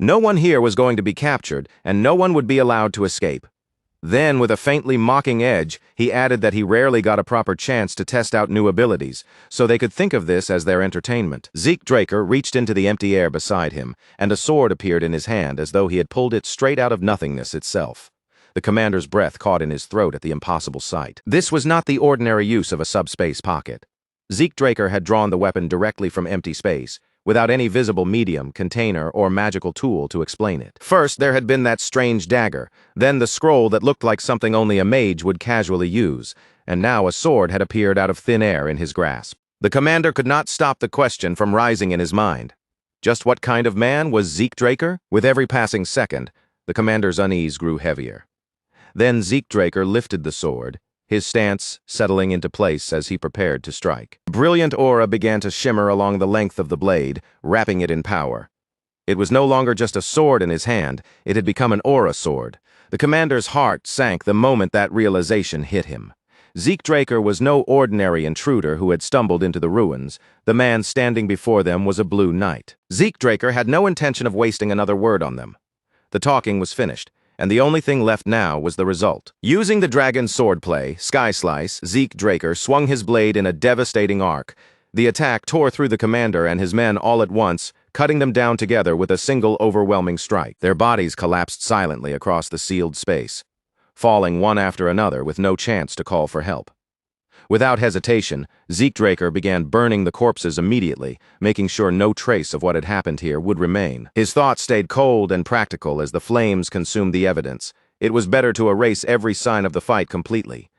No one here was going to be captured, and no one would be allowed to escape. Then, with a faintly mocking edge, he added that he rarely got a proper chance to test out new abilities, so they could think of this as their entertainment. Zeke Draker reached into the empty air beside him, and a sword appeared in his hand as though he had pulled it straight out of nothingness itself. The commander's breath caught in his throat at the impossible sight. This was not the ordinary use of a subspace pocket. Zeke Draker had drawn the weapon directly from empty space, without any visible medium, container, or magical tool to explain it. First, there had been that strange dagger, then the scroll that looked like something only a mage would casually use, and now a sword had appeared out of thin air in his grasp. The commander could not stop the question from rising in his mind. Just what kind of man was Zeke Draker? With every passing second, the commander's unease grew heavier. Then Zeke Draker lifted the sword, his stance settling into place as he prepared to strike. Brilliant aura began to shimmer along the length of the blade, wrapping it in power. It was no longer just a sword in his hand, it had become an aura sword. The commander's heart sank the moment that realization hit him. Zeke Draker was no ordinary intruder who had stumbled into the ruins. The man standing before them was a blue knight. Zeke Draker had no intention of wasting another word on them. The talking was finished, and the only thing left now was the result. Using the dragon's swordplay, Sky Slice, Zeke Draker swung his blade in a devastating arc. The attack tore through the commander and his men all at once, cutting them down together with a single overwhelming strike. Their bodies collapsed silently across the sealed space, falling one after another with no chance to call for help. Without hesitation, Zeke Draker began burning the corpses immediately, making sure no trace of what had happened here would remain. His thoughts stayed cold and practical as the flames consumed the evidence. It was better to erase every sign of the fight completely.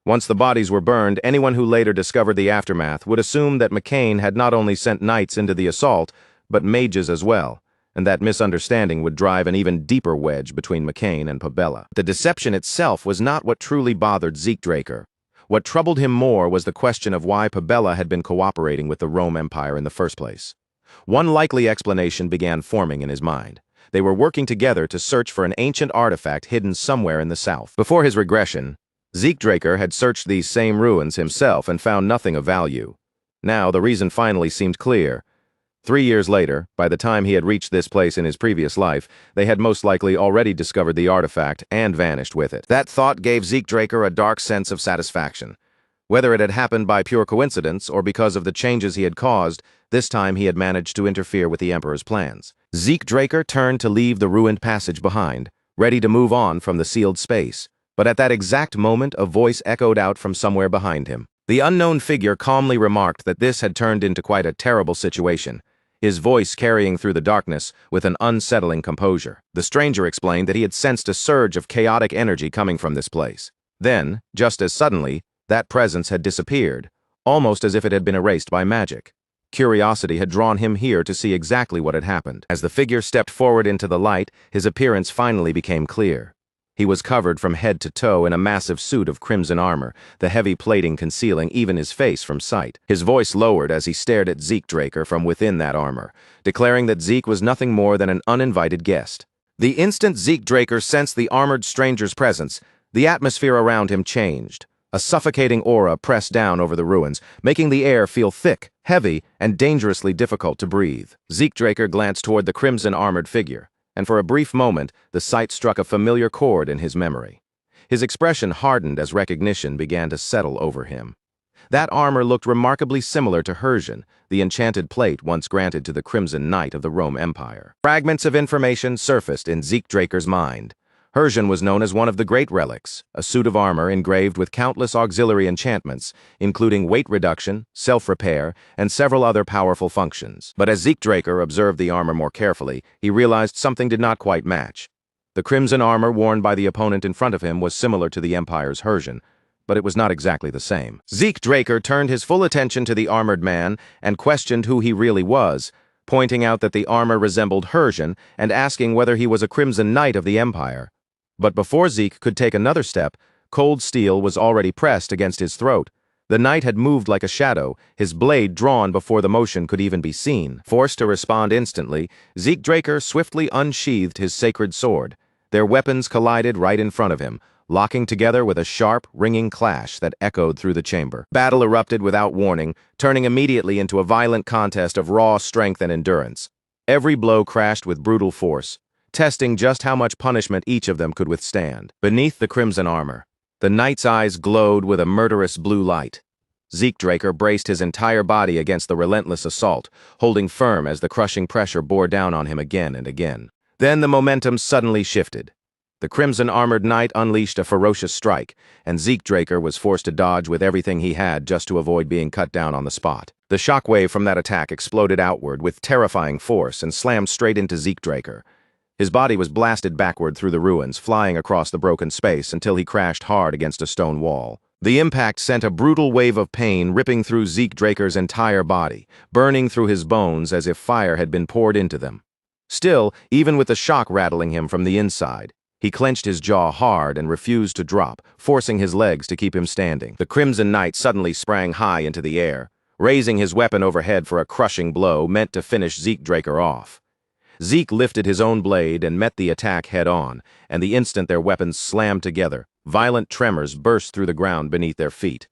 Once the bodies were burned, anyone who later discovered the aftermath would assume that McCain had not only sent knights into the assault, but mages as well, and that misunderstanding would drive an even deeper wedge between McCain and Pabella. The deception itself was not what truly bothered Zeke Draker. What troubled him more was the question of why Pabella had been cooperating with the Rome Empire in the first place. One likely explanation began forming in his mind. They were working together to search for an ancient artifact hidden somewhere in the south. Before his regression, Zeke Draker had searched these same ruins himself and found nothing of value. Now the reason finally seemed clear. 3 years later, by the time he had reached this place in his previous life, they had most likely already discovered the artifact and vanished with it. That thought gave Zeke Draker a dark sense of satisfaction. Whether it had happened by pure coincidence or because of the changes he had caused, this time he had managed to interfere with the Emperor's plans. Zeke Draker turned to leave the ruined passage behind, ready to move on from the sealed space. But at that exact moment, a voice echoed out from somewhere behind him. The unknown figure calmly remarked that this had turned into quite a terrible situation, his voice carrying through the darkness with an unsettling composure. The stranger explained that he had sensed a surge of chaotic energy coming from this place. Then, just as suddenly, that presence had disappeared, almost as if it had been erased by magic. Curiosity had drawn him here to see exactly what had happened. As the figure stepped forward into the light, his appearance finally became clear. He was covered from head to toe in a massive suit of crimson armor, the heavy plating concealing even his face from sight. His voice lowered as he stared at Zeke Draker from within that armor, declaring that Zeke was nothing more than an uninvited guest. The instant Zeke Draker sensed the armored stranger's presence, the atmosphere around him changed. A suffocating aura pressed down over the ruins, making the air feel thick, heavy, and dangerously difficult to breathe. Zeke Draker glanced toward the crimson-armored figure, and for a brief moment, the sight struck a familiar chord in his memory. His expression hardened as recognition began to settle over him. That armor looked remarkably similar to Hersian, the enchanted plate once granted to the Crimson Knight of the Rome Empire. Fragments of information surfaced in Zeke Draker's mind. Hersian was known as one of the Great Relics, a suit of armor engraved with countless auxiliary enchantments, including weight reduction, self-repair, and several other powerful functions. But as Zeke Draker observed the armor more carefully, he realized something did not quite match. The crimson armor worn by the opponent in front of him was similar to the Empire's Hersian, but it was not exactly the same. Zeke Draker turned his full attention to the armored man and questioned who he really was, pointing out that the armor resembled Hersian and asking whether he was a Crimson Knight of the Empire. But before Zeke could take another step, cold steel was already pressed against his throat. The knight had moved like a shadow, his blade drawn before the motion could even be seen. Forced to respond instantly, Zeke Draker swiftly unsheathed his sacred sword. Their weapons collided right in front of him, locking together with a sharp, ringing clash that echoed through the chamber. Battle erupted without warning, turning immediately into a violent contest of raw strength and endurance. Every blow crashed with brutal force, testing just how much punishment each of them could withstand. Beneath the crimson armor, the knight's eyes glowed with a murderous blue light. Zeke Draker braced his entire body against the relentless assault, holding firm as the crushing pressure bore down on him again and again. Then the momentum suddenly shifted. The crimson-armored knight unleashed a ferocious strike, and Zeke Draker was forced to dodge with everything he had just to avoid being cut down on the spot. The shockwave from that attack exploded outward with terrifying force and slammed straight into Zeke Draker. His body was blasted backward through the ruins, flying across the broken space until he crashed hard against a stone wall. The impact sent a brutal wave of pain ripping through Zeke Draker's entire body, burning through his bones as if fire had been poured into them. Still, even with the shock rattling him from the inside, he clenched his jaw hard and refused to drop, forcing his legs to keep him standing. The Crimson Knight suddenly sprang high into the air, raising his weapon overhead for a crushing blow meant to finish Zeke Draker off. Zeke lifted his own blade and met the attack head-on, and the instant their weapons slammed together, violent tremors burst through the ground beneath their feet.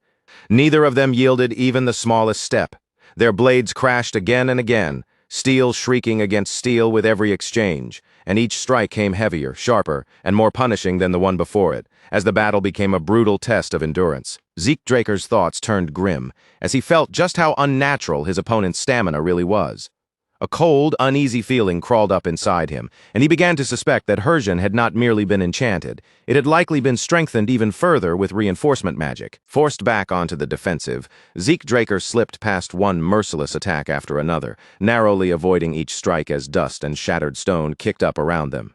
Neither of them yielded even the smallest step. Their blades crashed again and again, steel shrieking against steel with every exchange, and each strike came heavier, sharper, and more punishing than the one before it, as the battle became a brutal test of endurance. Zeke Draker's thoughts turned grim, as he felt just how unnatural his opponent's stamina really was. A cold, uneasy feeling crawled up inside him, and he began to suspect that Hersian had not merely been enchanted. It had likely been strengthened even further with reinforcement magic. Forced back onto the defensive, Zeke Draker slipped past one merciless attack after another, narrowly avoiding each strike as dust and shattered stone kicked up around them.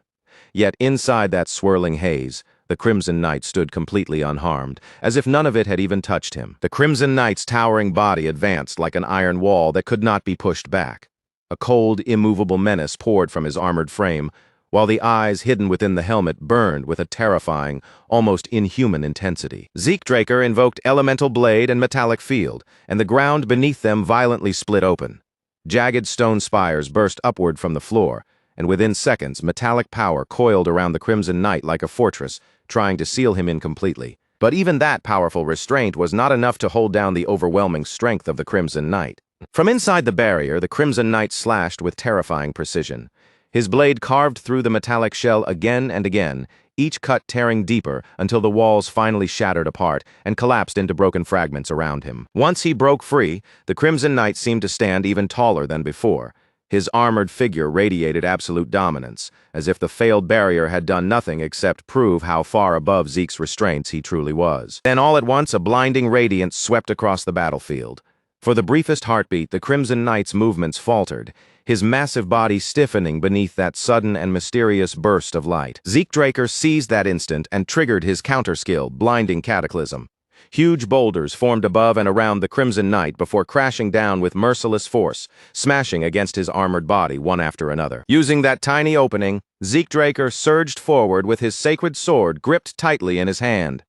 Yet inside that swirling haze, the Crimson Knight stood completely unharmed, as if none of it had even touched him. The Crimson Knight's towering body advanced like an iron wall that could not be pushed back. A cold, immovable menace poured from his armored frame, while the eyes hidden within the helmet burned with a terrifying, almost inhuman intensity. Zeke Draker invoked Elemental Blade and Metallic Field, and the ground beneath them violently split open. Jagged stone spires burst upward from the floor, and within seconds, metallic power coiled around the Crimson Knight like a fortress, trying to seal him in completely. But even that powerful restraint was not enough to hold down the overwhelming strength of the Crimson Knight. From inside the barrier, the Crimson Knight slashed with terrifying precision. His blade carved through the metallic shell again and again, each cut tearing deeper until the walls finally shattered apart and collapsed into broken fragments around him. Once he broke free, the Crimson Knight seemed to stand even taller than before. His armored figure radiated absolute dominance, as if the failed barrier had done nothing except prove how far above Zeke's restraints he truly was. Then all at once, a blinding radiance swept across the battlefield. For the briefest heartbeat, the Crimson Knight's movements faltered, his massive body stiffening beneath that sudden and mysterious burst of light. Zeke Draker seized that instant and triggered his counter-skill, Blinding Cataclysm. Huge boulders formed above and around the Crimson Knight before crashing down with merciless force, smashing against his armored body one after another. Using that tiny opening, Zeke Draker surged forward with his sacred sword gripped tightly in his hand.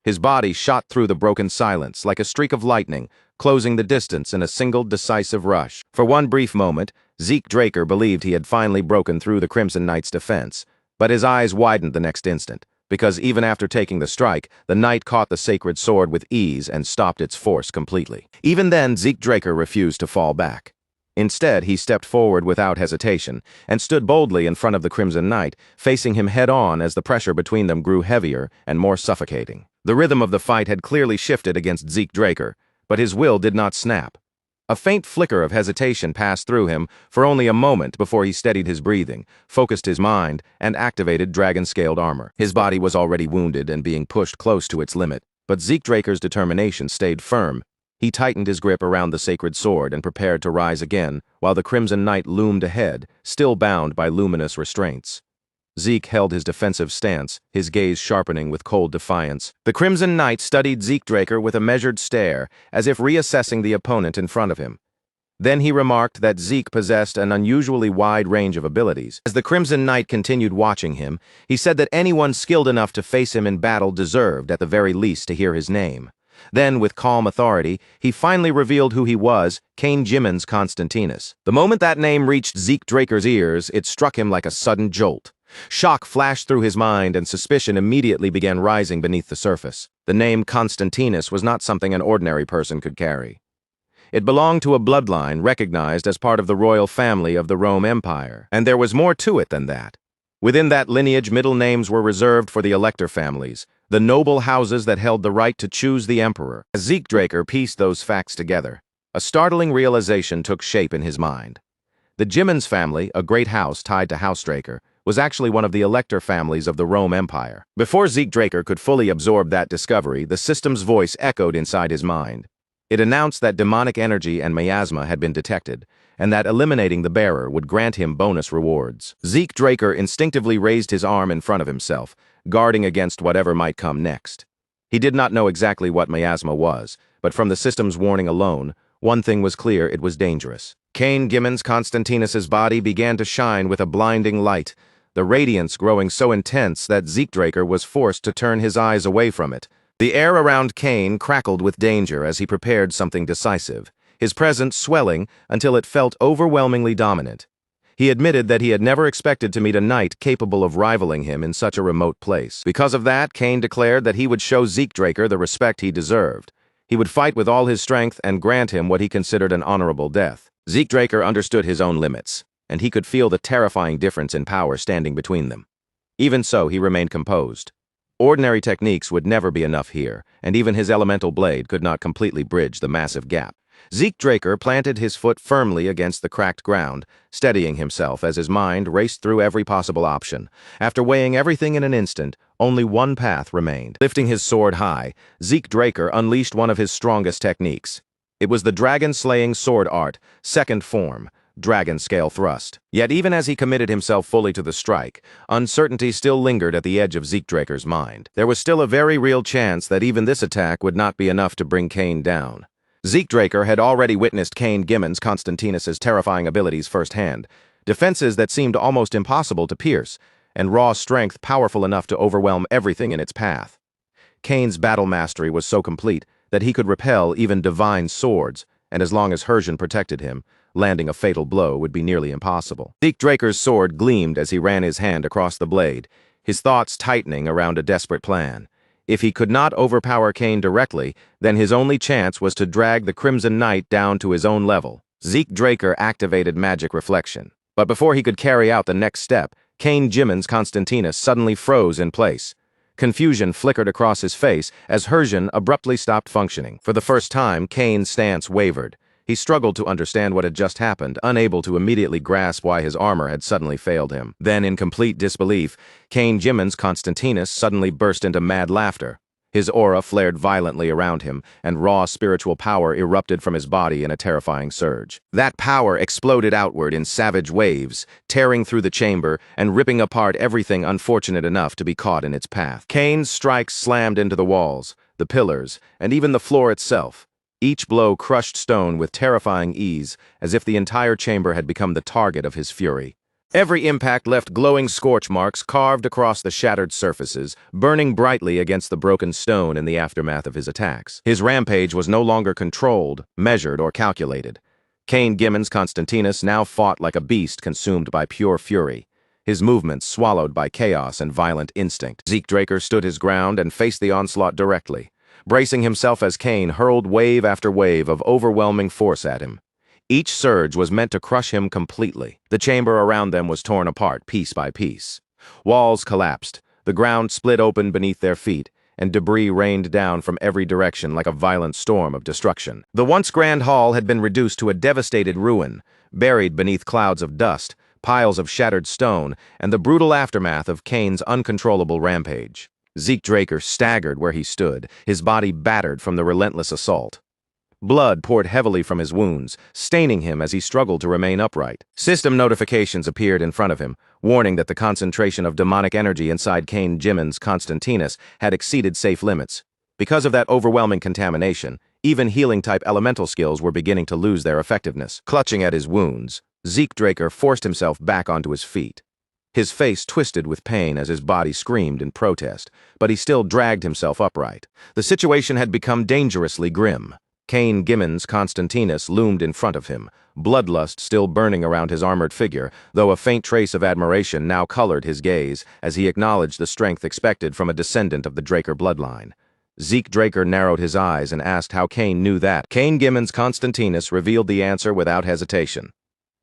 His body shot through the broken silence like a streak of lightning, closing the distance in a single decisive rush. For one brief moment, Zeke Draker believed he had finally broken through the Crimson Knight's defense, but his eyes widened the next instant, because even after taking the strike, the knight caught the sacred sword with ease and stopped its force completely. Even then, Zeke Draker refused to fall back. Instead, he stepped forward without hesitation and stood boldly in front of the Crimson Knight, facing him head-on as the pressure between them grew heavier and more suffocating. The rhythm of the fight had clearly shifted against Zeke Draker, but his will did not snap. A faint flicker of hesitation passed through him for only a moment before he steadied his breathing, focused his mind, and activated dragon-scaled armor. His body was already wounded and being pushed close to its limit, but Zeke Draker's determination stayed firm. He tightened his grip around the sacred sword and prepared to rise again, while the Crimson Knight loomed ahead, still bound by luminous restraints. Zeke held his defensive stance, his gaze sharpening with cold defiance. The Crimson Knight studied Zeke Draker with a measured stare, as if reassessing the opponent in front of him. Then he remarked that Zeke possessed an unusually wide range of abilities. As the Crimson Knight continued watching him, he said that anyone skilled enough to face him in battle deserved, at the very least, to hear his name. Then, with calm authority, he finally revealed who he was, Cain Jimmins Constantinus. The moment that name reached Zeke Draker's ears, it struck him like a sudden jolt. Shock flashed through his mind, and suspicion immediately began rising beneath the surface. The name Constantinus was not something an ordinary person could carry. It belonged to a bloodline recognized as part of the royal family of the Rome Empire, and there was more to it than that. Within that lineage, middle names were reserved for the elector families, the noble houses that held the right to choose the emperor. As Zeke Draker pieced those facts together, a startling realization took shape in his mind. The Jimmins family, a great house tied to House Draker, was actually one of the elector families of the Rome Empire. Before Zeke Draker could fully absorb that discovery, the system's voice echoed inside his mind. It announced that demonic energy and miasma had been detected, and that eliminating the bearer would grant him bonus rewards. Zeke Draker instinctively raised his arm in front of himself, guarding against whatever might come next. He did not know exactly what miasma was, but from the system's warning alone, one thing was clear: it was dangerous. Cain Jimmins Constantinus's body began to shine with a blinding light, the radiance growing so intense that Zeke Draker was forced to turn his eyes away from it. The air around Cain crackled with danger as he prepared something decisive, his presence swelling until it felt overwhelmingly dominant. He admitted that he had never expected to meet a knight capable of rivaling him in such a remote place. Because of that, Cain declared that he would show Zeke Draker the respect he deserved. He would fight with all his strength and grant him what he considered an honorable death. Zeke Draker understood his own limits, and he could feel the terrifying difference in power standing between them. Even so, he remained composed. Ordinary techniques would never be enough here, and even his elemental blade could not completely bridge the massive gap. Zeke Draker planted his foot firmly against the cracked ground, steadying himself as his mind raced through every possible option. After weighing everything in an instant, only one path remained. Lifting his sword high, Zeke Draker unleashed one of his strongest techniques. It was the dragon-slaying sword art, second form, dragon scale thrust. Yet even as he committed himself fully to the strike, uncertainty still lingered at the edge of Zeke Draker's mind. There was still a very real chance that even this attack would not be enough to bring Cain down. Zeke Draker had already witnessed Cain Jimmins Constantinus's terrifying abilities firsthand, defenses that seemed almost impossible to pierce, and raw strength powerful enough to overwhelm everything in its path. Cain's battle mastery was so complete that he could repel even divine swords, and as long as Hersian protected him, landing a fatal blow would be nearly impossible. Zeke Draker's sword gleamed as he ran his hand across the blade, his thoughts tightening around a desperate plan. If he could not overpower Cain directly, then his only chance was to drag the Crimson Knight down to his own level. Zeke Draker activated magic reflection. But before he could carry out the next step, Cain Jimmins Constantinus suddenly froze in place. Confusion flickered across his face as Hersian abruptly stopped functioning. For the first time, Cain's stance wavered. He struggled to understand what had just happened, unable to immediately grasp why his armor had suddenly failed him. Then, in complete disbelief, Cain Jimmins Constantinus suddenly burst into mad laughter. His aura flared violently around him, and raw spiritual power erupted from his body in a terrifying surge. That power exploded outward in savage waves, tearing through the chamber and ripping apart everything unfortunate enough to be caught in its path. Cain's strikes slammed into the walls, the pillars, and even the floor itself. Each blow crushed stone with terrifying ease, as if the entire chamber had become the target of his fury. Every impact left glowing scorch marks carved across the shattered surfaces, burning brightly against the broken stone in the aftermath of his attacks. His rampage was no longer controlled, measured, or calculated. Cain Jimmins Constantinus now fought like a beast consumed by pure fury, his movements swallowed by chaos and violent instinct. Zeke Draker stood his ground and faced the onslaught directly, bracing himself as Cain hurled wave after wave of overwhelming force at him. Each surge was meant to crush him completely. The chamber around them was torn apart piece by piece. Walls collapsed, the ground split open beneath their feet, and debris rained down from every direction like a violent storm of destruction. The once grand hall had been reduced to a devastated ruin, buried beneath clouds of dust, piles of shattered stone, and the brutal aftermath of Cain's uncontrollable rampage. Zeke Draker staggered where he stood, his body battered from the relentless assault. Blood poured heavily from his wounds, staining him as he struggled to remain upright. System notifications appeared in front of him, warning that the concentration of demonic energy inside Cain Jimin's Constantinus had exceeded safe limits. Because of that overwhelming contamination, even healing-type elemental skills were beginning to lose their effectiveness. Clutching at his wounds, Zeke Draker forced himself back onto his feet. His face twisted with pain as his body screamed in protest, but he still dragged himself upright. The situation had become dangerously grim. Cain Jimin's Constantinus loomed in front of him, bloodlust still burning around his armored figure, though a faint trace of admiration now colored his gaze as he acknowledged the strength expected from a descendant of the Draker bloodline. Zeke Draker narrowed his eyes and asked how Cain knew that. Cain Jimin's Constantinus revealed the answer without hesitation.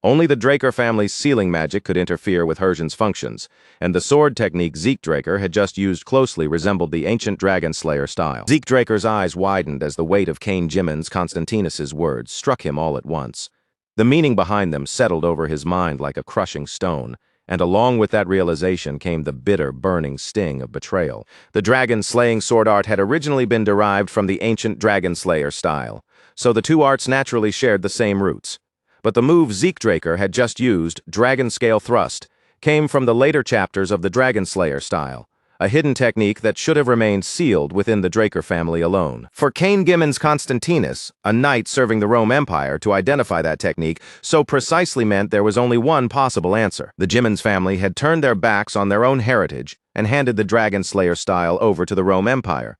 Only the Draker family's sealing magic could interfere with Hersian's functions, and the sword technique Zeke Draker had just used closely resembled the ancient Dragon Slayer style. Zeke Draker's eyes widened as the weight of Cain Jimin's Constantinus's words struck him all at once. The meaning behind them settled over his mind like a crushing stone, and along with that realization came the bitter, burning sting of betrayal. The dragon-slaying sword art had originally been derived from the ancient Dragon Slayer style, so the two arts naturally shared the same roots. But the move Zeke Draker had just used, Dragon Scale Thrust, came from the later chapters of the Dragon Slayer style, a hidden technique that should have remained sealed within the Draker family alone. For Cain Jimin's Constantinus, a knight serving the Rome Empire, to identify that technique so precisely meant there was only one possible answer. The Jimin's family had turned their backs on their own heritage and handed the Dragon Slayer style over to the Rome Empire.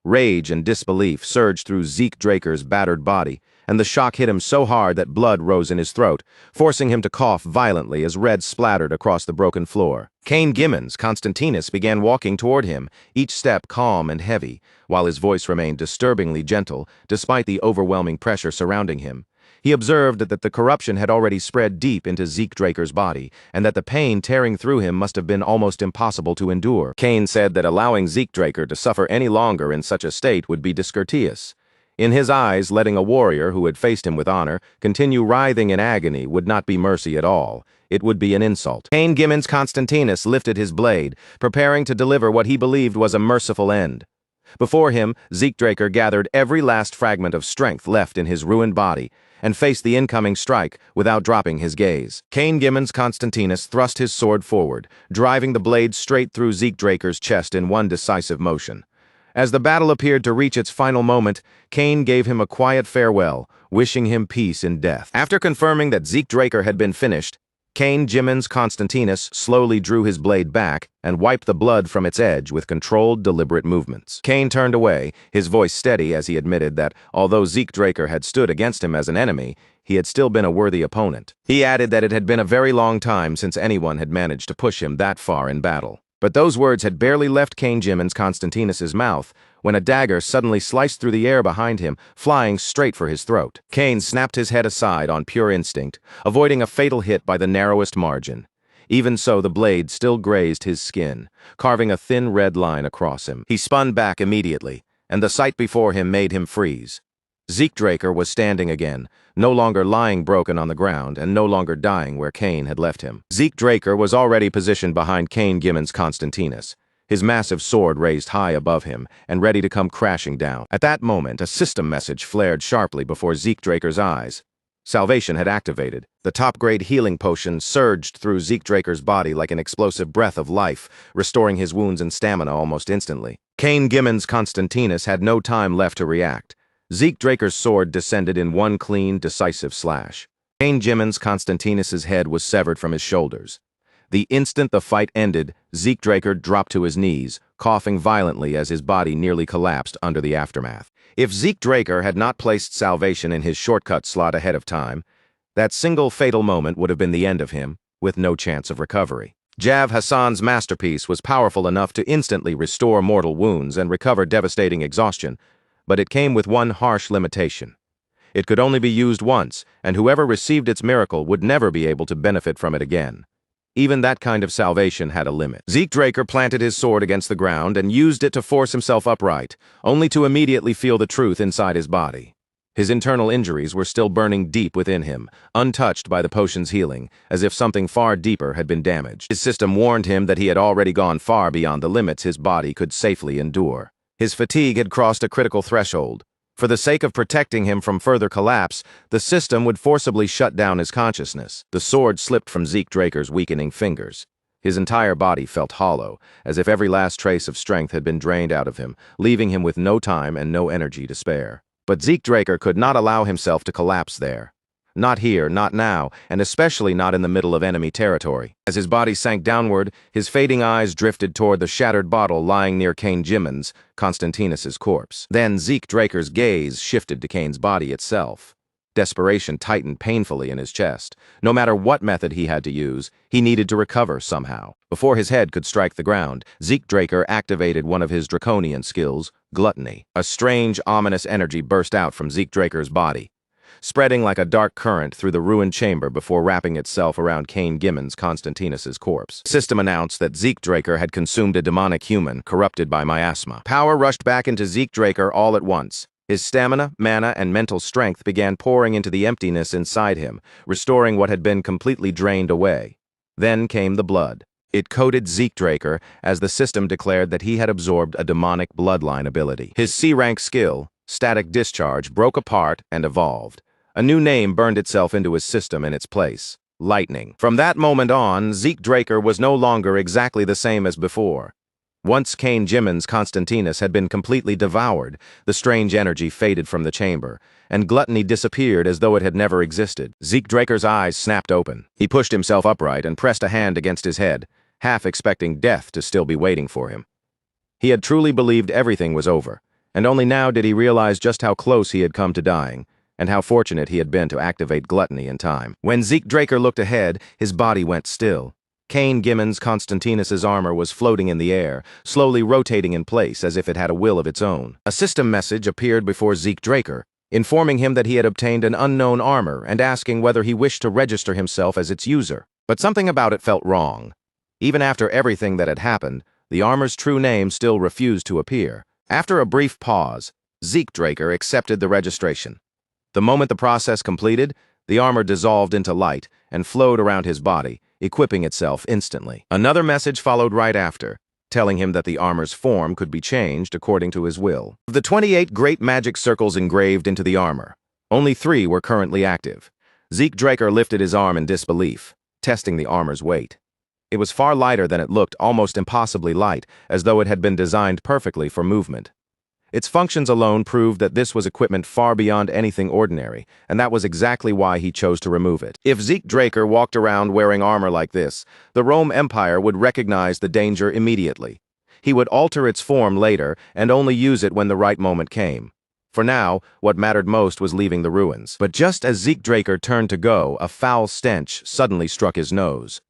Rage and disbelief surged through Zeke Draker's battered body, and the shock hit him so hard that blood rose in his throat, forcing him to cough violently as red splattered across the broken floor. Cain Jimin's Constantinus began walking toward him, each step calm and heavy, while his voice remained disturbingly gentle despite the overwhelming pressure surrounding him. He observed that the corruption had already spread deep into Zeke Draker's body, and that the pain tearing through him must have been almost impossible to endure. Cain said that allowing Zeke Draker to suffer any longer in such a state would be discourteous. In his eyes, letting a warrior who had faced him with honor continue writhing in agony would not be mercy at all. It would be an insult. Cain Jimin's Constantinus lifted his blade, preparing to deliver what he believed was a merciful end. Before him, Zeke Draker gathered every last fragment of strength left in his ruined body and faced the incoming strike without dropping his gaze. Cain Jimin's Constantinus thrust his sword forward, driving the blade straight through Zeke Draker's chest in one decisive motion. As the battle appeared to reach its final moment, Cain gave him a quiet farewell, wishing him peace in death. After confirming that Zeke Draker had been finished, Cain Jimin's Constantinus slowly drew his blade back and wiped the blood from its edge with controlled, deliberate movements. Cain turned away, his voice steady as he admitted that, although Zeke Draker had stood against him as an enemy, he had still been a worthy opponent. He added that it had been a very long time since anyone had managed to push him that far in battle. But those words had barely left Cain Jimin's Constantinus's mouth when a dagger suddenly sliced through the air behind him, flying straight for his throat. Cain snapped his head aside on pure instinct, avoiding a fatal hit by the narrowest margin. Even so, the blade still grazed his skin, carving a thin red line across him. He spun back immediately, and the sight before him made him freeze. Zeke Draker was standing again, no longer lying broken on the ground and no longer dying where Cain had left him. Zeke Draker was already positioned behind Cain Jimin's Constantinus, his massive sword raised high above him and ready to come crashing down. At that moment, a system message flared sharply before Zeke Draker's eyes. Salvation had activated. The top-grade healing potion surged through Zeke Draker's body like an explosive breath of life, restoring his wounds and stamina almost instantly. Cain Jimin's Constantinus had no time left to react. Zeke Draker's sword descended in one clean, decisive slash. Cain Jimin's Constantinus's head was severed from his shoulders. The instant the fight ended, Zeke Draker dropped to his knees, coughing violently as his body nearly collapsed under the aftermath. If Zeke Draker had not placed salvation in his shortcut slot ahead of time, that single fatal moment would have been the end of him, with no chance of recovery. Jav Hassan's masterpiece was powerful enough to instantly restore mortal wounds and recover devastating exhaustion, but it came with one harsh limitation. It could only be used once, and whoever received its miracle would never be able to benefit from it again. Even that kind of salvation had a limit. Zeke Draker planted his sword against the ground and used it to force himself upright, only to immediately feel the truth inside his body. His internal injuries were still burning deep within him, untouched by the potion's healing, as if something far deeper had been damaged. His system warned him that he had already gone far beyond the limits his body could safely endure. His fatigue had crossed a critical threshold. For the sake of protecting him from further collapse, the system would forcibly shut down his consciousness. The sword slipped from Zeke Draker's weakening fingers. His entire body felt hollow, as if every last trace of strength had been drained out of him, leaving him with no time and no energy to spare. But Zeke Draker could not allow himself to collapse there. Not here, not now, and especially not in the middle of enemy territory. As his body sank downward, his fading eyes drifted toward the shattered bottle lying near Kane Jimin's, Constantinus's corpse. Then Zeke Draker's gaze shifted to Kane's body itself. Desperation tightened painfully in his chest. No matter what method he had to use, he needed to recover somehow. Before his head could strike the ground, Zeke Draker activated one of his draconian skills, gluttony. A strange, ominous energy burst out from Zeke Draker's body, spreading like a dark current through the ruined chamber before wrapping itself around Kane Jimin's, Constantinus's corpse. The system announced that Zeke Draker had consumed a demonic human corrupted by miasma. Power rushed back into Zeke Draker all at once. His stamina, mana, and mental strength began pouring into the emptiness inside him, restoring what had been completely drained away. Then came the blood. It coated Zeke Draker as the system declared that he had absorbed a demonic bloodline ability. His C-rank skill, Static Discharge, broke apart and evolved. A new name burned itself into his system in its place: Lightning. From that moment on, Zeke Draker was no longer exactly the same as before. Once Kane Jimin's Constantinus had been completely devoured, the strange energy faded from the chamber, and gluttony disappeared as though it had never existed. Zeke Draker's eyes snapped open. He pushed himself upright and pressed a hand against his head, half expecting death to still be waiting for him. He had truly believed everything was over, and only now did he realize just how close he had come to dying, and how fortunate he had been to activate gluttony in time. When Zeke Draker looked ahead, his body went still. Kane Jimin's Constantinus's armor was floating in the air, slowly rotating in place as if it had a will of its own. A system message appeared before Zeke Draker, informing him that he had obtained an unknown armor and asking whether he wished to register himself as its user. But something about it felt wrong. Even after everything that had happened, the armor's true name still refused to appear. After a brief pause, Zeke Draker accepted the registration. The moment the process completed, the armor dissolved into light and flowed around his body, equipping itself instantly. Another message followed right after, telling him that the armor's form could be changed according to his will. Of the 28 great magic circles engraved into the armor, only 3 were currently active. Zeke Draker lifted his arm in disbelief, testing the armor's weight. It was far lighter than it looked, almost impossibly light, as though it had been designed perfectly for movement. Its functions alone proved that this was equipment far beyond anything ordinary, and that was exactly why he chose to remove it. If Zeke Draker walked around wearing armor like this, the Rome Empire would recognize the danger immediately. He would alter its form later and only use it when the right moment came. For now, what mattered most was leaving the ruins. But just as Zeke Draker turned to go, a foul stench suddenly struck his nose.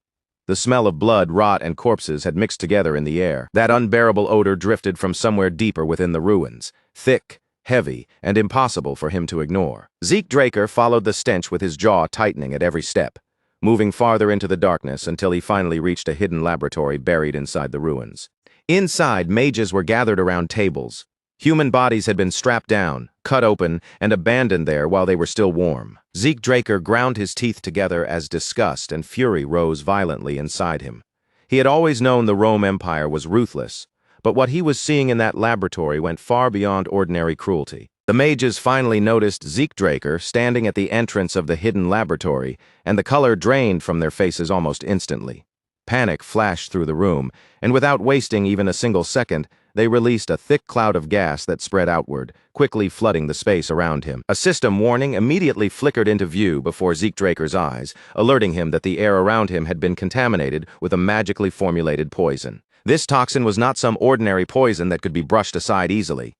The smell of blood, rot, and corpses had mixed together in the air. That unbearable odor drifted from somewhere deeper within the ruins, thick, heavy, and impossible for him to ignore. Zeke Draker followed the stench with his jaw tightening at every step, moving farther into the darkness until he finally reached a hidden laboratory buried inside the ruins. Inside, mages were gathered around tables. Human bodies had been strapped down, cut open, and abandoned there while they were still warm. Zeke Draker ground his teeth together as disgust and fury rose violently inside him. He had always known the Rome Empire was ruthless, but what he was seeing in that laboratory went far beyond ordinary cruelty. The mages finally noticed Zeke Draker standing at the entrance of the hidden laboratory, and the color drained from their faces almost instantly. Panic flashed through the room, and without wasting even a single second, they released a thick cloud of gas that spread outward, quickly flooding the space around him. A system warning immediately flickered into view before Zeke Draker's eyes, alerting him that the air around him had been contaminated with a magically formulated poison. This toxin was not some ordinary poison that could be brushed aside easily.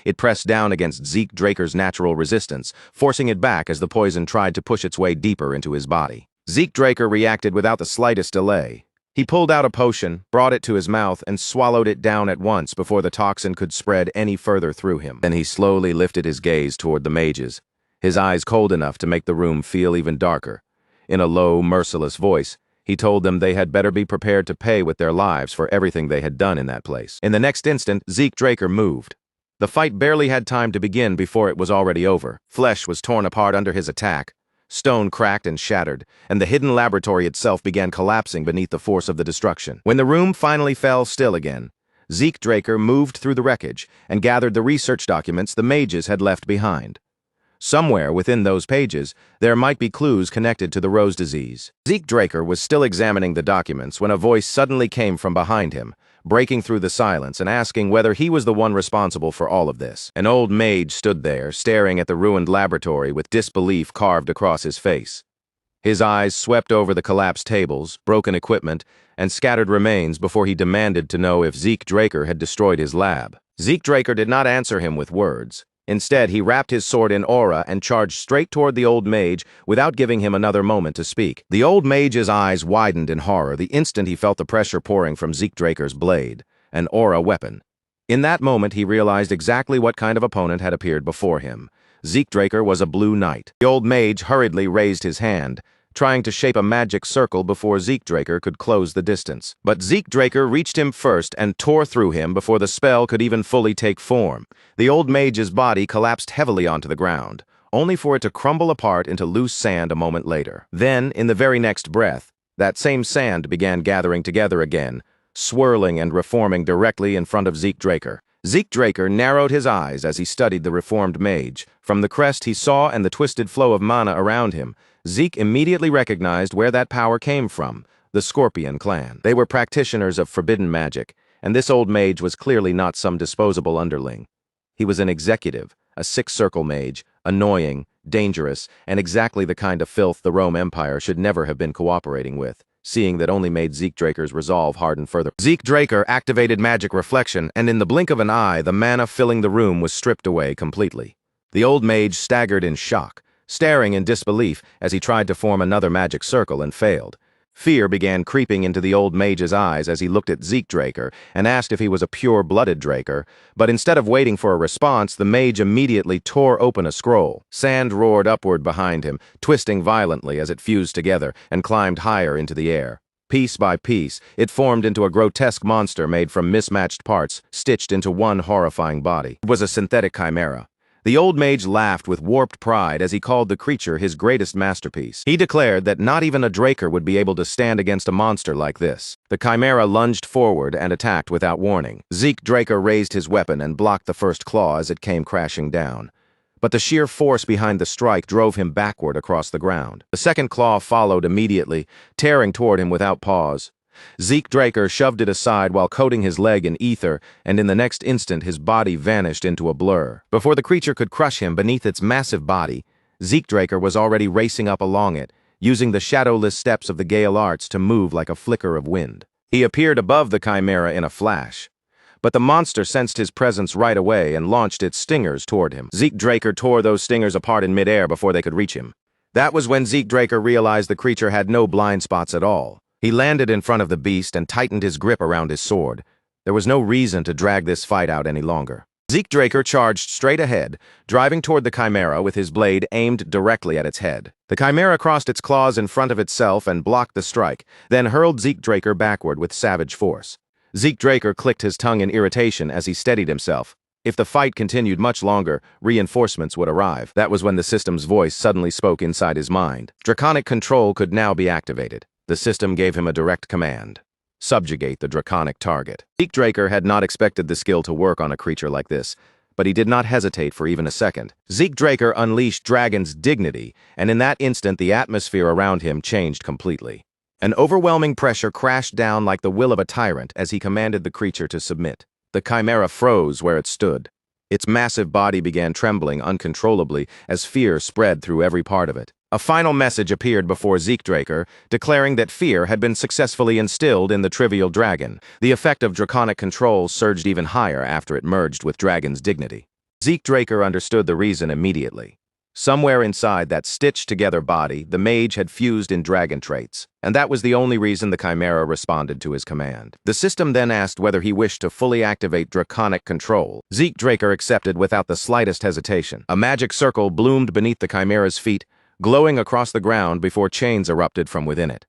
It pressed down against Zeke Draker's natural resistance, forcing it back as the poison tried to push its way deeper into his body. Zeke Draker reacted without the slightest delay. He pulled out a potion, brought it to his mouth, and swallowed it down at once before the toxin could spread any further through him. Then he slowly lifted his gaze toward the mages, his eyes cold enough to make the room feel even darker. In a low, merciless voice, he told them they had better be prepared to pay with their lives for everything they had done in that place. In the next instant, Zeke Draker moved. The fight barely had time to begin before it was already over. Flesh was torn apart under his attack. Stone cracked and shattered, and the hidden laboratory itself began collapsing beneath the force of the destruction. When the room finally fell still again, Zeke Draker moved through the wreckage and gathered the research documents the mages had left behind. Somewhere within those pages, there might be clues connected to the rose disease. Zeke Draker was still examining the documents when a voice suddenly came from behind him, breaking through the silence and asking whether he was the one responsible for all of this. An old mage stood there, staring at the ruined laboratory with disbelief carved across his face. His eyes swept over the collapsed tables, broken equipment, and scattered remains before he demanded to know if Zeke Draker had destroyed his lab. Zeke Draker did not answer him with words. Instead, he wrapped his sword in aura and charged straight toward the old mage without giving him another moment to speak. The old mage's eyes widened in horror the instant he felt the pressure pouring from Zeke Draker's blade, an aura weapon. In that moment, he realized exactly what kind of opponent had appeared before him. Zeke Draker was a blue knight. The old mage hurriedly raised his hand, trying to shape a magic circle before Zeke Draker could close the distance. But Zeke Draker reached him first and tore through him before the spell could even fully take form. The old mage's body collapsed heavily onto the ground, only for it to crumble apart into loose sand a moment later. Then, in the very next breath, that same sand began gathering together again, swirling and reforming directly in front of Zeke Draker. Zeke Draker narrowed his eyes as he studied the reformed mage. From the crest he saw and the twisted flow of mana around him, Zeke immediately recognized where that power came from, the Scorpion clan. They were practitioners of forbidden magic, and this old mage was clearly not some disposable underling. He was an executive, a six-circle mage, annoying, dangerous, and exactly the kind of filth the Rome Empire should never have been cooperating with, seeing that only made Zeke Draker's resolve harden further. Zeke Draker activated magic reflection, and in the blink of an eye, the mana filling the room was stripped away completely. The old mage staggered in shock, staring in disbelief as he tried to form another magic circle and failed. Fear began creeping into the old mage's eyes as he looked at Zeke Draker and asked if he was a pure-blooded Draker, but instead of waiting for a response, the mage immediately tore open a scroll. Sand roared upward behind him, twisting violently as it fused together and climbed higher into the air. Piece by piece, it formed into a grotesque monster made from mismatched parts, stitched into one horrifying body. It was a synthetic chimera. The old mage laughed with warped pride as he called the creature his greatest masterpiece. He declared that not even a Draker would be able to stand against a monster like this. The chimera lunged forward and attacked without warning. Zeke Draker raised his weapon and blocked the first claw as it came crashing down. But the sheer force behind the strike drove him backward across the ground. The second claw followed immediately, tearing toward him without pause. Zeke Draker shoved it aside while coating his leg in ether, and in the next instant his body vanished into a blur. Before the creature could crush him beneath its massive body, Zeke Draker was already racing up along it, using the shadowless steps of the Gale Arts to move like a flicker of wind. He appeared above the chimera in a flash, but the monster sensed his presence right away and launched its stingers toward him. Zeke Draker tore those stingers apart in midair before they could reach him. That was when Zeke Draker realized the creature had no blind spots at all. He landed in front of the beast and tightened his grip around his sword. There was no reason to drag this fight out any longer. Zeke Draker charged straight ahead, driving toward the chimera with his blade aimed directly at its head. The chimera crossed its claws in front of itself and blocked the strike, then hurled Zeke Draker backward with savage force. Zeke Draker clicked his tongue in irritation as he steadied himself. If the fight continued much longer, reinforcements would arrive. That was when the system's voice suddenly spoke inside his mind. Draconic control could now be activated. The system gave him a direct command: subjugate the draconic target. Zeke Draker had not expected the skill to work on a creature like this, but he did not hesitate for even a second. Zeke Draker unleashed Dragon's dignity, and in that instant the atmosphere around him changed completely. An overwhelming pressure crashed down like the will of a tyrant as he commanded the creature to submit. The chimera froze where it stood. Its massive body began trembling uncontrollably as fear spread through every part of it. A final message appeared before Zeke Draker, declaring that fear had been successfully instilled in the trivial dragon. The effect of draconic control surged even higher after it merged with Dragon's dignity. Zeke Draker understood the reason immediately. Somewhere inside that stitched-together body, the mage had fused in dragon traits, and that was the only reason the chimera responded to his command. The system then asked whether he wished to fully activate draconic control. Zeke Draker accepted without the slightest hesitation. A magic circle bloomed beneath the chimera's feet, glowing across the ground before chains erupted from within it.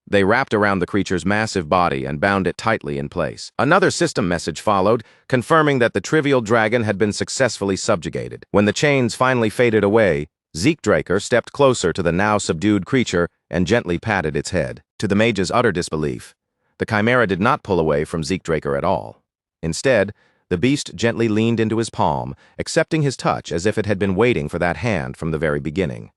They wrapped around the creature's massive body and bound it tightly in place. Another system message followed, confirming that the trivial dragon had been successfully subjugated. When the chains finally faded away, Zeke Draker stepped closer to the now subdued creature and gently patted its head. To the mage's utter disbelief, the chimera did not pull away from Zeke Draker at all. Instead, the beast gently leaned into his palm, accepting his touch as if it had been waiting for that hand from the very beginning.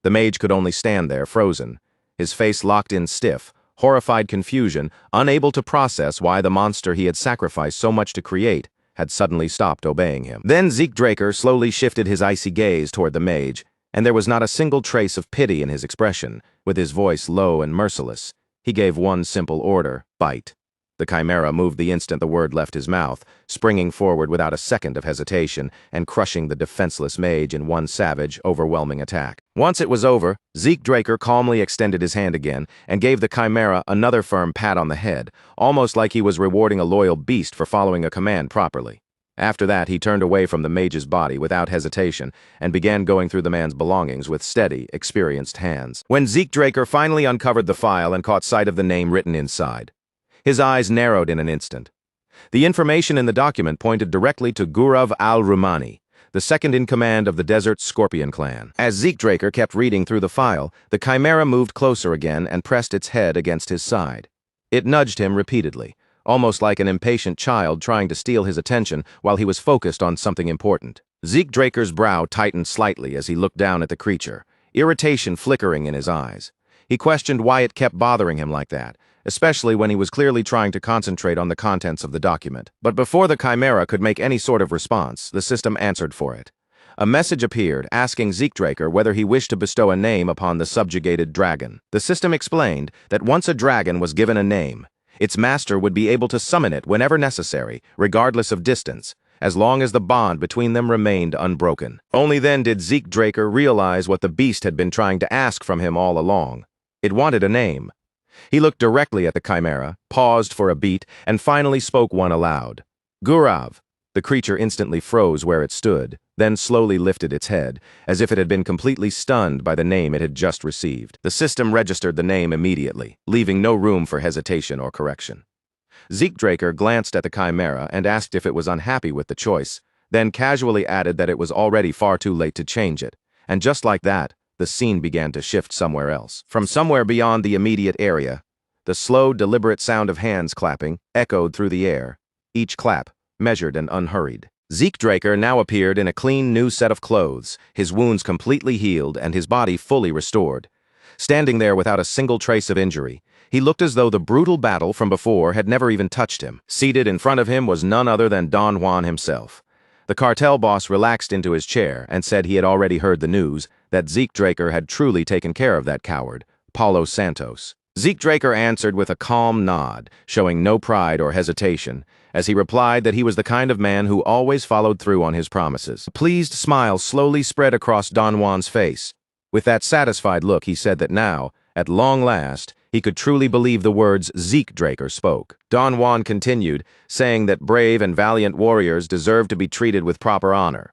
The mage could only stand there, frozen, his face locked in stiff, horrified confusion, unable to process why the monster he had sacrificed so much to create had suddenly stopped obeying him. Then Zeke Draker slowly shifted his icy gaze toward the mage, and there was not a single trace of pity in his expression. With his voice low and merciless, he gave one simple order: bite. The chimera moved the instant the word left his mouth, springing forward without a second of hesitation and crushing the defenseless mage in one savage, overwhelming attack. Once it was over, Zeke Draker calmly extended his hand again and gave the chimera another firm pat on the head, almost like he was rewarding a loyal beast for following a command properly. After that, he turned away from the mage's body without hesitation and began going through the man's belongings with steady, experienced hands. When Zeke Draker finally uncovered the file and caught sight of the name written inside, his eyes narrowed in an instant. The information in the document pointed directly to Gurav al-Rumani, the second-in-command of the Desert Scorpion clan. As Zeke Draker kept reading through the file, the chimera moved closer again and pressed its head against his side. It nudged him repeatedly, almost like an impatient child trying to steal his attention while he was focused on something important. Zeke Draker's brow tightened slightly as he looked down at the creature, irritation flickering in his eyes. He questioned why it kept bothering him like that, especially when he was clearly trying to concentrate on the contents of the document. But before the chimera could make any sort of response, the system answered for it. A message appeared asking Zeke Draker whether he wished to bestow a name upon the subjugated dragon. The system explained that once a dragon was given a name, its master would be able to summon it whenever necessary, regardless of distance, as long as the bond between them remained unbroken. Only then did Zeke Draker realize what the beast had been trying to ask from him all along. It wanted a name. He looked directly at the chimera, paused for a beat, and finally spoke one aloud. Gurav. The creature instantly froze where it stood, then slowly lifted its head, as if it had been completely stunned by the name it had just received. The system registered the name immediately, leaving no room for hesitation or correction. Zeke Draker glanced at the chimera and asked if it was unhappy with the choice, then casually added that it was already far too late to change it, and just like that, the scene began to shift somewhere else. From somewhere beyond the immediate area, the slow, deliberate sound of hands clapping echoed through the air, each clap measured and unhurried. Zeke Draker now appeared in a clean new set of clothes, his wounds completely healed and his body fully restored. Standing there without a single trace of injury, he looked as though the brutal battle from before had never even touched him. Seated in front of him was none other than Don Juan himself. The cartel boss relaxed into his chair and said he had already heard the news that Zeke Draker had truly taken care of that coward, Paulo Santos. Zeke Draker answered with a calm nod, showing no pride or hesitation, as he replied that he was the kind of man who always followed through on his promises. A pleased smile slowly spread across Don Juan's face. With that satisfied look, he said that now, at long last, he could truly believe the words Zeke Draker spoke. Don Juan continued, saying that brave and valiant warriors deserved to be treated with proper honor.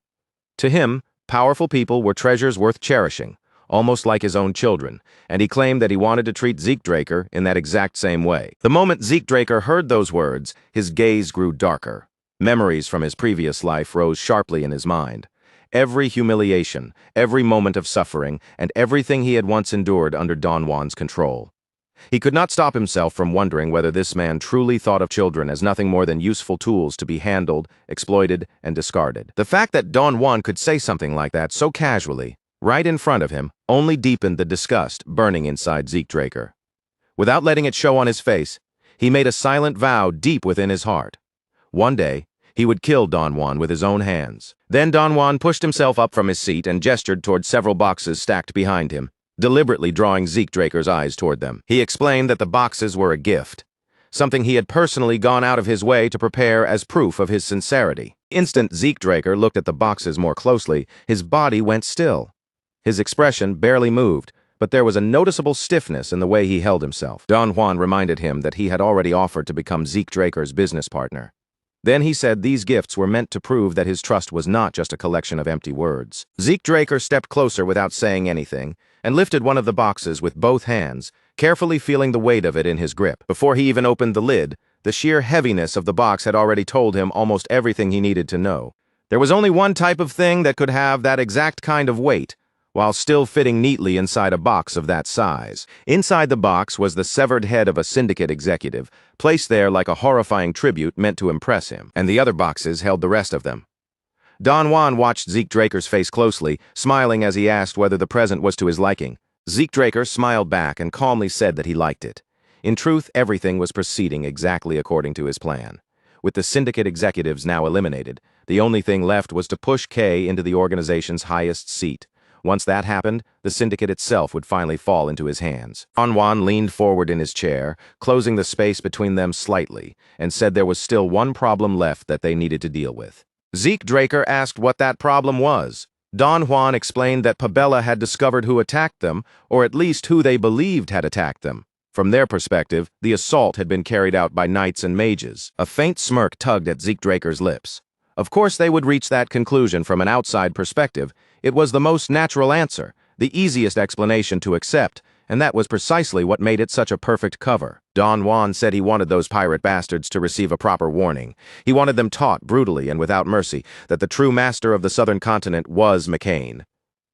To him, powerful people were treasures worth cherishing, almost like his own children, and he claimed that he wanted to treat Zeke Draker in that exact same way. The moment Zeke Draker heard those words, his gaze grew darker. Memories from his previous life rose sharply in his mind. Every humiliation, every moment of suffering, and everything he had once endured under Don Juan's control. He could not stop himself from wondering whether this man truly thought of children as nothing more than useful tools to be handled, exploited, and discarded. The fact that Don Juan could say something like that so casually, right in front of him, only deepened the disgust burning inside Zeke Draker. Without letting it show on his face, he made a silent vow deep within his heart. One day, he would kill Don Juan with his own hands. Then Don Juan pushed himself up from his seat and gestured toward several boxes stacked behind him, deliberately drawing Zeke Draker's eyes toward them. He explained that the boxes were a gift, something he had personally gone out of his way to prepare as proof of his sincerity. Instant Zeke Draker looked at the boxes more closely, his body went still. His expression barely moved, but there was a noticeable stiffness in the way he held himself. Don Juan reminded him that he had already offered to become Zeke Draker's business partner. Then he said these gifts were meant to prove that his trust was not just a collection of empty words. Zeke Draker stepped closer without saying anything, and lifted one of the boxes with both hands, carefully feeling the weight of it in his grip. Before he even opened the lid, the sheer heaviness of the box had already told him almost everything he needed to know. There was only one type of thing that could have that exact kind of weight, while still fitting neatly inside a box of that size. Inside the box was the severed head of a syndicate executive, placed there like a horrifying tribute meant to impress him, and the other boxes held the rest of them. Don Juan watched Zeke Draker's face closely, smiling as he asked whether the present was to his liking. Zeke Draker smiled back and calmly said that he liked it. In truth, everything was proceeding exactly according to his plan. With the syndicate executives now eliminated, the only thing left was to push K into the organization's highest seat. Once that happened, the syndicate itself would finally fall into his hands. Don Juan leaned forward in his chair, closing the space between them slightly, and said there was still one problem left that they needed to deal with. Zeke Draker asked what that problem was. Don Juan explained that Pabella had discovered who attacked them, or at least who they believed had attacked them. From their perspective, the assault had been carried out by knights and mages. A faint smirk tugged at Zeke Draker's lips. Of course they would reach that conclusion from an outside perspective. It was the most natural answer, the easiest explanation to accept, and that was precisely what made it such a perfect cover. Don Juan said he wanted those pirate bastards to receive a proper warning. He wanted them taught brutally and without mercy that the true master of the southern continent was McCain.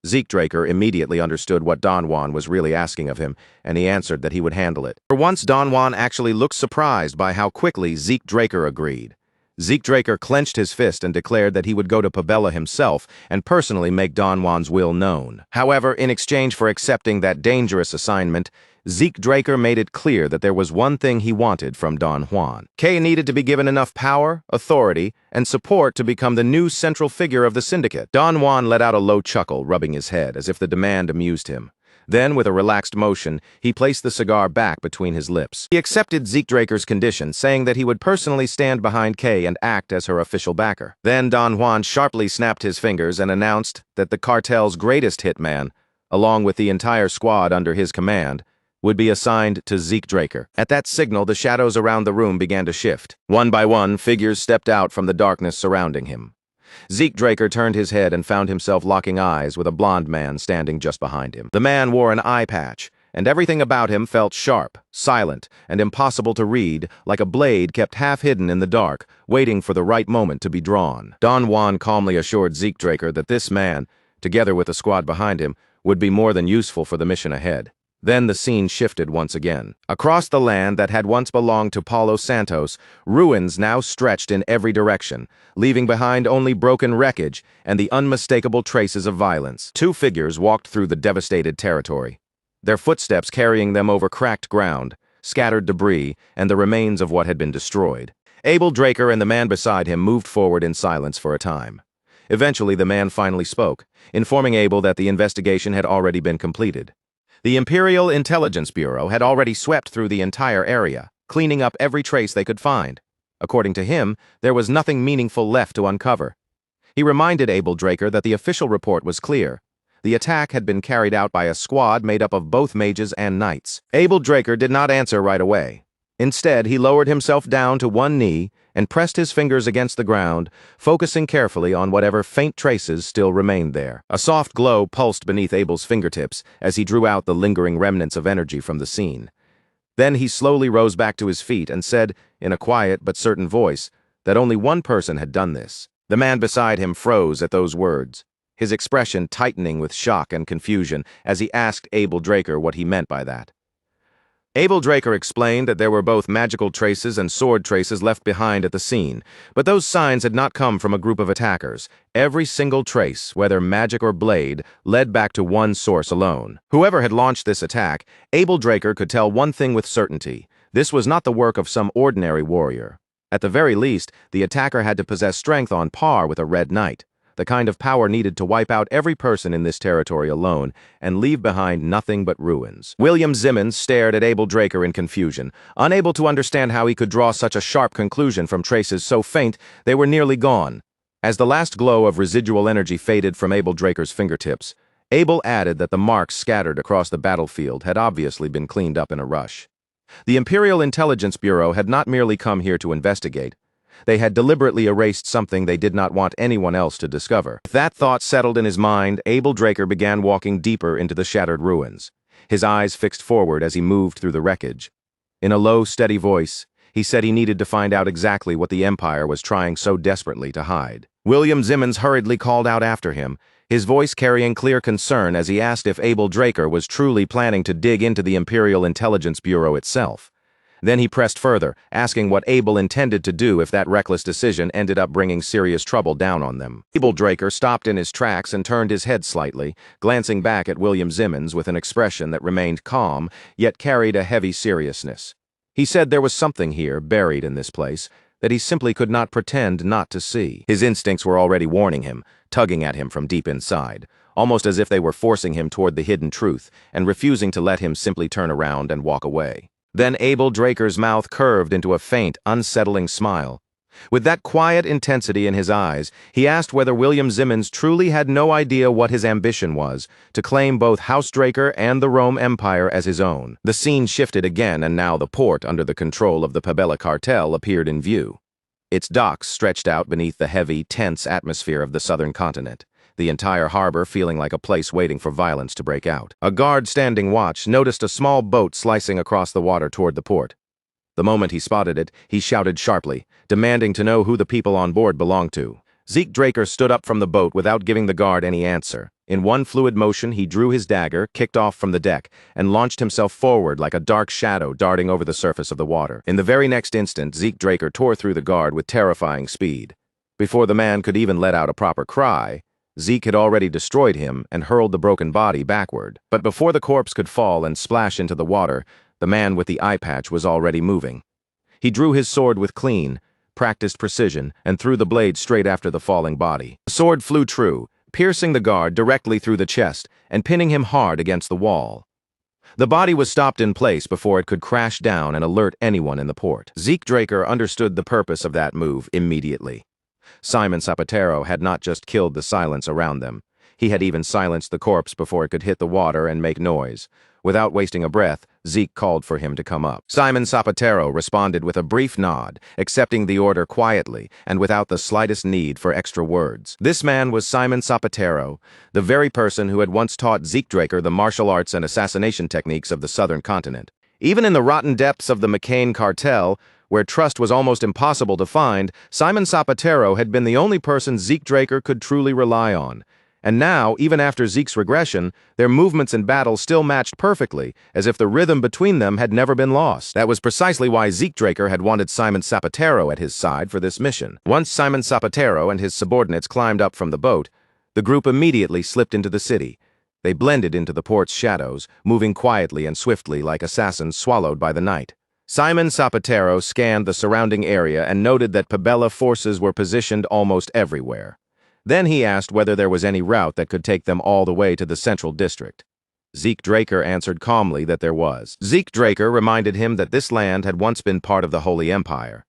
Zeke Draker immediately understood what Don Juan was really asking of him, and he answered that he would handle it. For once, Don Juan actually looked surprised by how quickly Zeke Draker agreed. Zeke Draker clenched his fist and declared that he would go to Pabella himself and personally make Don Juan's will known. However, in exchange for accepting that dangerous assignment, Zeke Draker made it clear that there was one thing he wanted from Don Juan. Kay needed to be given enough power, authority, and support to become the new central figure of the syndicate. Don Juan let out a low chuckle, rubbing his head, as if the demand amused him. Then, with a relaxed motion, he placed the cigar back between his lips. He accepted Zeke Draker's condition, saying that he would personally stand behind Kay and act as her official backer. Then Don Juan sharply snapped his fingers and announced that the cartel's greatest hitman, along with the entire squad under his command, would be assigned to Zeke Draker. At that signal, the shadows around the room began to shift. One by one, figures stepped out from the darkness surrounding him. Zeke Draker turned his head and found himself locking eyes with a blond man standing just behind him. The man wore an eye patch, and everything about him felt sharp, silent, and impossible to read, like a blade kept half hidden in the dark, waiting for the right moment to be drawn. Don Juan calmly assured Zeke Draker that this man, together with the squad behind him, would be more than useful for the mission ahead. Then the scene shifted once again. Across the land that had once belonged to Paulo Santos, ruins now stretched in every direction, leaving behind only broken wreckage and the unmistakable traces of violence. Two figures walked through the devastated territory, their footsteps carrying them over cracked ground, scattered debris, and the remains of what had been destroyed. Abel Draker and the man beside him moved forward in silence for a time. Eventually, the man finally spoke, informing Abel that the investigation had already been completed. The Imperial Intelligence Bureau had already swept through the entire area, cleaning up every trace they could find. According to him, there was nothing meaningful left to uncover. He reminded Abel Draker that the official report was clear. The attack had been carried out by a squad made up of both mages and knights. Abel Draker did not answer right away. Instead, he lowered himself down to one knee and pressed his fingers against the ground, focusing carefully on whatever faint traces still remained there. A soft glow pulsed beneath Abel's fingertips as he drew out the lingering remnants of energy from the scene. Then he slowly rose back to his feet and said, in a quiet but certain voice, that only one person had done this. The man beside him froze at those words, his expression tightening with shock and confusion as he asked Abel Draker what he meant by that. Abel Draker explained that there were both magical traces and sword traces left behind at the scene, but those signs had not come from a group of attackers. Every single trace, whether magic or blade, led back to one source alone. Whoever had launched this attack, Abel Draker could tell one thing with certainty. This was not the work of some ordinary warrior. At the very least, the attacker had to possess strength on par with a Red Knight, the kind of power needed to wipe out every person in this territory alone and leave behind nothing but ruins. William Zimmons stared at Abel Draker in confusion, unable to understand how he could draw such a sharp conclusion from traces so faint they were nearly gone. As the last glow of residual energy faded from Abel Draker's fingertips, Abel added that the marks scattered across the battlefield had obviously been cleaned up in a rush. The Imperial Intelligence Bureau had not merely come here to investigate. They had deliberately erased something they did not want anyone else to discover. With that thought settled in his mind, Abel Draker began walking deeper into the shattered ruins, his eyes fixed forward as he moved through the wreckage. In a low, steady voice, he said he needed to find out exactly what the Empire was trying so desperately to hide. William Zimmons hurriedly called out after him, his voice carrying clear concern as he asked if Abel Draker was truly planning to dig into the Imperial Intelligence Bureau itself. Then he pressed further, asking what Abel intended to do if that reckless decision ended up bringing serious trouble down on them. Abel Draker stopped in his tracks and turned his head slightly, glancing back at William Zimmons with an expression that remained calm, yet carried a heavy seriousness. He said there was something here, buried in this place, that he simply could not pretend not to see. His instincts were already warning him, tugging at him from deep inside, almost as if they were forcing him toward the hidden truth and refusing to let him simply turn around and walk away. Then Abel Draker's mouth curved into a faint, unsettling smile. With that quiet intensity in his eyes, he asked whether William Zimmons truly had no idea what his ambition was, to claim both House Draker and the Rome Empire as his own. The scene shifted again, and now the port under the control of the Pabella cartel appeared in view. Its docks stretched out beneath the heavy, tense atmosphere of the southern continent, the entire harbor feeling like a place waiting for violence to break out. A guard standing watch noticed a small boat slicing across the water toward the port. The moment he spotted it, he shouted sharply, demanding to know who the people on board belonged to. Zeke Draker stood up from the boat without giving the guard any answer. In one fluid motion, he drew his dagger, kicked off from the deck, and launched himself forward like a dark shadow darting over the surface of the water. In the very next instant, Zeke Draker tore through the guard with terrifying speed. Before the man could even let out a proper cry, Zeke had already destroyed him and hurled the broken body backward. But before the corpse could fall and splash into the water, the man with the eye patch was already moving. He drew his sword with clean, practiced precision and threw the blade straight after the falling body. The sword flew true, piercing the guard directly through the chest and pinning him hard against the wall. The body was stopped in place before it could crash down and alert anyone in the port. Zeke Draker understood the purpose of that move immediately. Simon Zapatero had not just killed the silence around them. He had even silenced the corpse before it could hit the water and make noise. Without wasting a breath, Zeke called for him to come up. Simon Zapatero responded with a brief nod, accepting the order quietly and without the slightest need for extra words. This man was Simon Zapatero, the very person who had once taught Zeke Draker the martial arts and assassination techniques of the southern continent. Even in the rotten depths of the McCain cartel, where trust was almost impossible to find, Simon Zapatero had been the only person Zeke Draker could truly rely on. And now, even after Zeke's regression, their movements in battle still matched perfectly, as if the rhythm between them had never been lost. That was precisely why Zeke Draker had wanted Simon Zapatero at his side for this mission. Once Simon Zapatero and his subordinates climbed up from the boat, the group immediately slipped into the city. They blended into the port's shadows, moving quietly and swiftly like assassins swallowed by the night. Simon Zapatero scanned the surrounding area and noted that Pabella forces were positioned almost everywhere. Then he asked whether there was any route that could take them all the way to the central district. Zeke Draker answered calmly that there was. Zeke Draker reminded him that this land had once been part of the Holy Empire.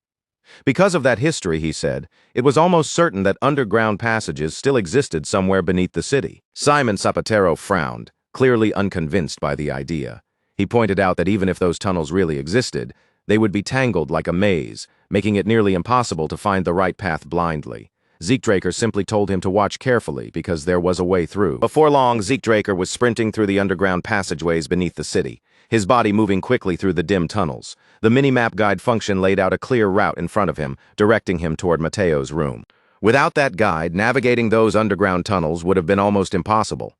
Because of that history, he said, it was almost certain that underground passages still existed somewhere beneath the city. Simon Zapatero frowned, clearly unconvinced by the idea. He pointed out that even if those tunnels really existed, they would be tangled like a maze, making it nearly impossible to find the right path blindly. Zeke Draker simply told him to watch carefully because there was a way through. Before long, Zeke Draker was sprinting through the underground passageways beneath the city, his body moving quickly through the dim tunnels. The mini-map guide function laid out a clear route in front of him, directing him toward Mateo's room. Without that guide, navigating those underground tunnels would have been almost impossible.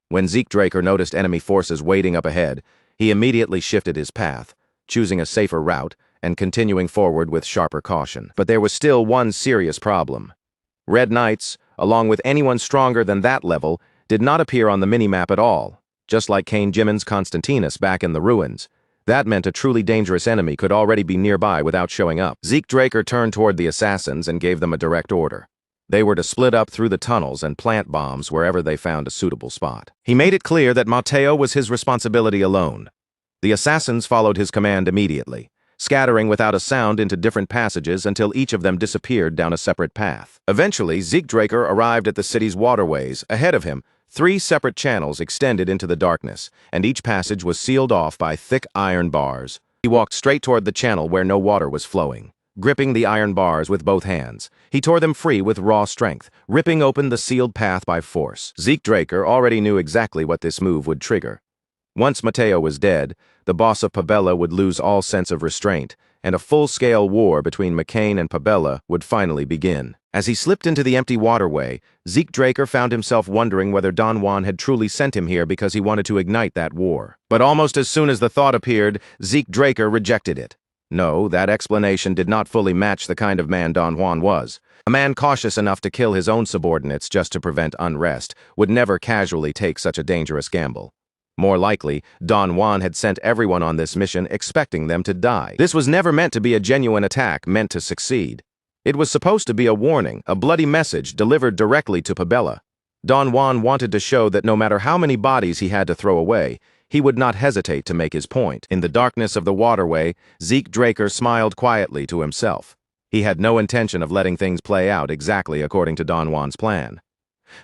When Zeke Draker noticed enemy forces waiting up ahead, he immediately shifted his path, choosing a safer route and continuing forward with sharper caution. But there was still one serious problem. Red Knights, along with anyone stronger than that level, did not appear on the minimap at all, just like Cain Jimmins Constantinus back in the ruins. That meant a truly dangerous enemy could already be nearby without showing up. Zeke Draker turned toward the assassins and gave them a direct order. They were to split up through the tunnels and plant bombs wherever they found a suitable spot. He made it clear that Mateo was his responsibility alone. The assassins followed his command immediately, scattering without a sound into different passages until each of them disappeared down a separate path. Eventually, Zeke Draker arrived at the city's waterways. Ahead of him, 3 separate channels extended into the darkness, and each passage was sealed off by thick iron bars. He walked straight toward the channel where no water was flowing. Gripping the iron bars with both hands, he tore them free with raw strength, ripping open the sealed path by force. Zeke Draker already knew exactly what this move would trigger. Once Mateo was dead, the boss of Pabella would lose all sense of restraint, and a full-scale war between McCain and Pabella would finally begin. As he slipped into the empty waterway, Zeke Draker found himself wondering whether Don Juan had truly sent him here because he wanted to ignite that war. But almost as soon as the thought appeared, Zeke Draker rejected it. No, that explanation did not fully match the kind of man Don Juan was. A man cautious enough to kill his own subordinates just to prevent unrest would never casually take such a dangerous gamble. More likely, Don Juan had sent everyone on this mission expecting them to die. This was never meant to be a genuine attack meant to succeed. It was supposed to be a warning, a bloody message delivered directly to Pabella. Don Juan wanted to show that no matter how many bodies he had to throw away, he would not hesitate to make his point. In the darkness of the waterway, Zeke Draker smiled quietly to himself. He had no intention of letting things play out exactly according to Don Juan's plan.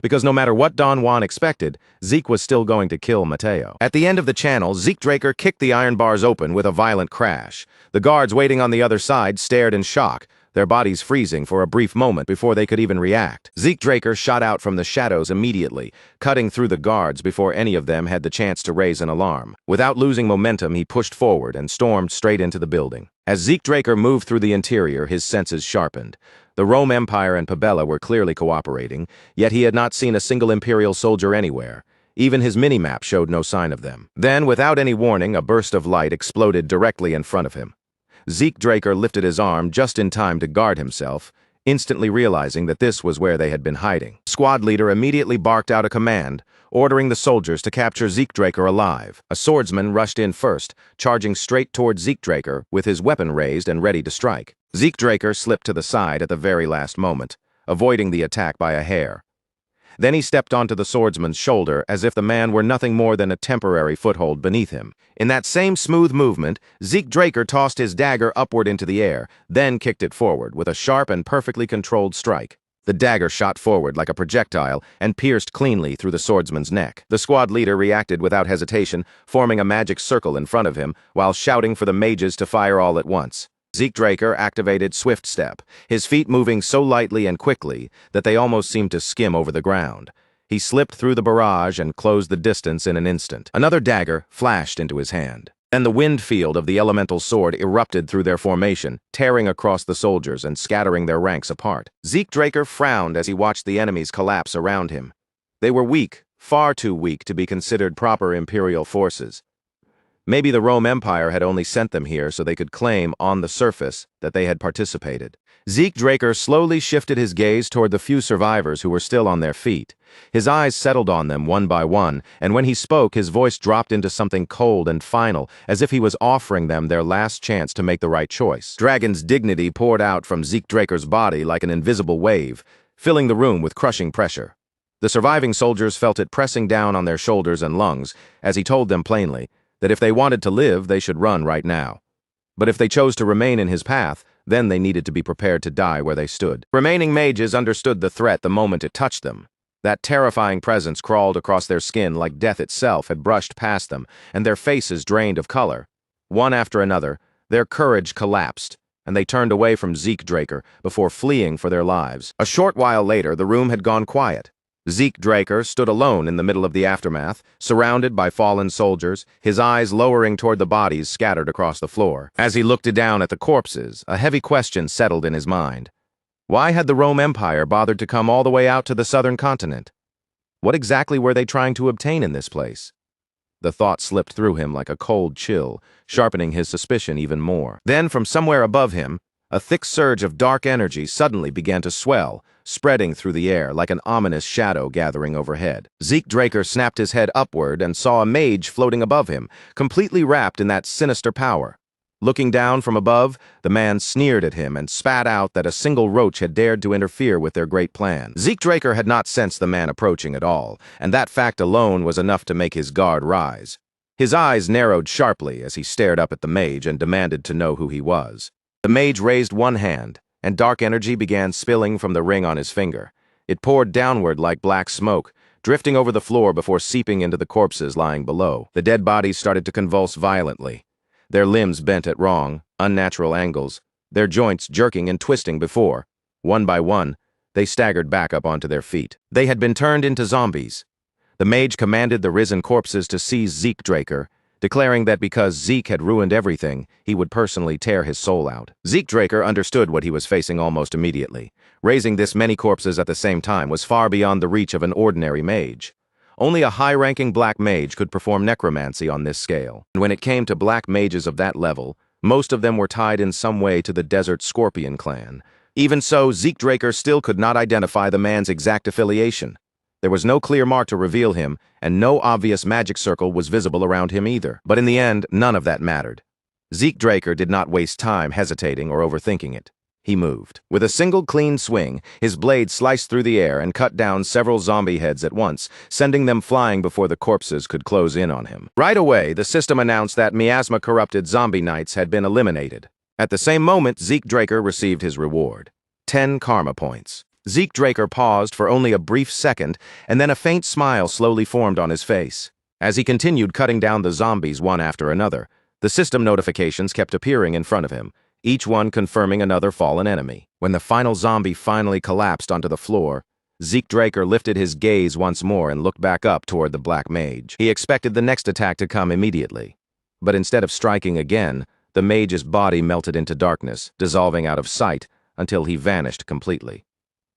Because no matter what Don Juan expected, Zeke was still going to kill Mateo. At the end of the channel, Zeke Draker kicked the iron bars open with a violent crash. The guards waiting on the other side stared in shock, their bodies freezing for a brief moment before they could even react. Zeke Draker shot out from the shadows immediately, cutting through the guards before any of them had the chance to raise an alarm. Without losing momentum, he pushed forward and stormed straight into the building. As Zeke Draker moved through the interior, his senses sharpened. The Rome Empire and Pabella were clearly cooperating, yet he had not seen a single Imperial soldier anywhere. Even his minimap showed no sign of them. Then, without any warning, a burst of light exploded directly in front of him. Zeke Draker lifted his arm just in time to guard himself, instantly realizing that this was where they had been hiding. Squad leader immediately barked out a command, ordering the soldiers to capture Zeke Draker alive. A swordsman rushed in first, charging straight toward Zeke Draker with his weapon raised and ready to strike. Zeke Draker slipped to the side at the very last moment, avoiding the attack by a hair. Then he stepped onto the swordsman's shoulder as if the man were nothing more than a temporary foothold beneath him. In that same smooth movement, Zeke Draker tossed his dagger upward into the air, then kicked it forward with a sharp and perfectly controlled strike. The dagger shot forward like a projectile and pierced cleanly through the swordsman's neck. The squad leader reacted without hesitation, forming a magic circle in front of him, while shouting for the mages to fire all at once. Zeke Draker activated Swift Step, his feet moving so lightly and quickly that they almost seemed to skim over the ground. He slipped through the barrage and closed the distance in an instant. Another dagger flashed into his hand. Then the wind field of the elemental sword erupted through their formation, tearing across the soldiers and scattering their ranks apart. Zeke Draker frowned as he watched the enemies collapse around him. They were weak, far too weak to be considered proper Imperial forces. Maybe the Rome Empire had only sent them here so they could claim, on the surface, that they had participated. Zeke Draker slowly shifted his gaze toward the few survivors who were still on their feet. His eyes settled on them one by one, and when he spoke, his voice dropped into something cold and final, as if he was offering them their last chance to make the right choice. Dragon's dignity poured out from Zeke Draker's body like an invisible wave, filling the room with crushing pressure. The surviving soldiers felt it pressing down on their shoulders and lungs, as he told them plainly that if they wanted to live, they should run right now. But if they chose to remain in his path, then they needed to be prepared to die where they stood. Remaining mages understood the threat the moment it touched them. That terrifying presence crawled across their skin like death itself had brushed past them, and their faces drained of color. One after another, their courage collapsed, and they turned away from Zeke Draker before fleeing for their lives. A short while later, the room had gone quiet. Zeke Draker stood alone in the middle of the aftermath, surrounded by fallen soldiers, his eyes lowering toward the bodies scattered across the floor. As he looked down at the corpses, a heavy question settled in his mind. Why had the Rome Empire bothered to come all the way out to the southern continent? What exactly were they trying to obtain in this place? The thought slipped through him like a cold chill, sharpening his suspicion even more. Then, from somewhere above him, a thick surge of dark energy suddenly began to swell, spreading through the air like an ominous shadow gathering overhead. Zeke Draker snapped his head upward and saw a mage floating above him, completely wrapped in that sinister power. Looking down from above, the man sneered at him and spat out that a single roach had dared to interfere with their great plan. Zeke Draker had not sensed the man approaching at all, and that fact alone was enough to make his guard rise. His eyes narrowed sharply as he stared up at the mage and demanded to know who he was. The mage raised one hand, and dark energy began spilling from the ring on his finger. It poured downward like black smoke, drifting over the floor before seeping into the corpses lying below. The dead bodies started to convulse violently, their limbs bent at wrong, unnatural angles, their joints jerking and twisting before. One by one, they staggered back up onto their feet. They had been turned into zombies. The mage commanded the risen corpses to seize Zeke Draker, declaring that because Zeke had ruined everything, he would personally tear his soul out. Zeke Draker understood what he was facing almost immediately. Raising this many corpses at the same time was far beyond the reach of an ordinary mage. Only a high-ranking black mage could perform necromancy on this scale. And when it came to black mages of that level, most of them were tied in some way to the Desert Scorpion clan. Even so, Zeke Draker still could not identify the man's exact affiliation. There was no clear mark to reveal him, and no obvious magic circle was visible around him either. But in the end, none of that mattered. Zeke Draker did not waste time hesitating or overthinking it. He moved. With a single clean swing, his blade sliced through the air and cut down several zombie heads at once, sending them flying before the corpses could close in on him. Right away, the system announced that miasma-corrupted zombie knights had been eliminated. At the same moment, Zeke Draker received his reward. 10 karma points. Zeke Draker paused for only a brief second, and then a faint smile slowly formed on his face. As he continued cutting down the zombies one after another, the system notifications kept appearing in front of him, each one confirming another fallen enemy. When the final zombie finally collapsed onto the floor, Zeke Draker lifted his gaze once more and looked back up toward the black mage. He expected the next attack to come immediately. But instead of striking again, the mage's body melted into darkness, dissolving out of sight until he vanished completely.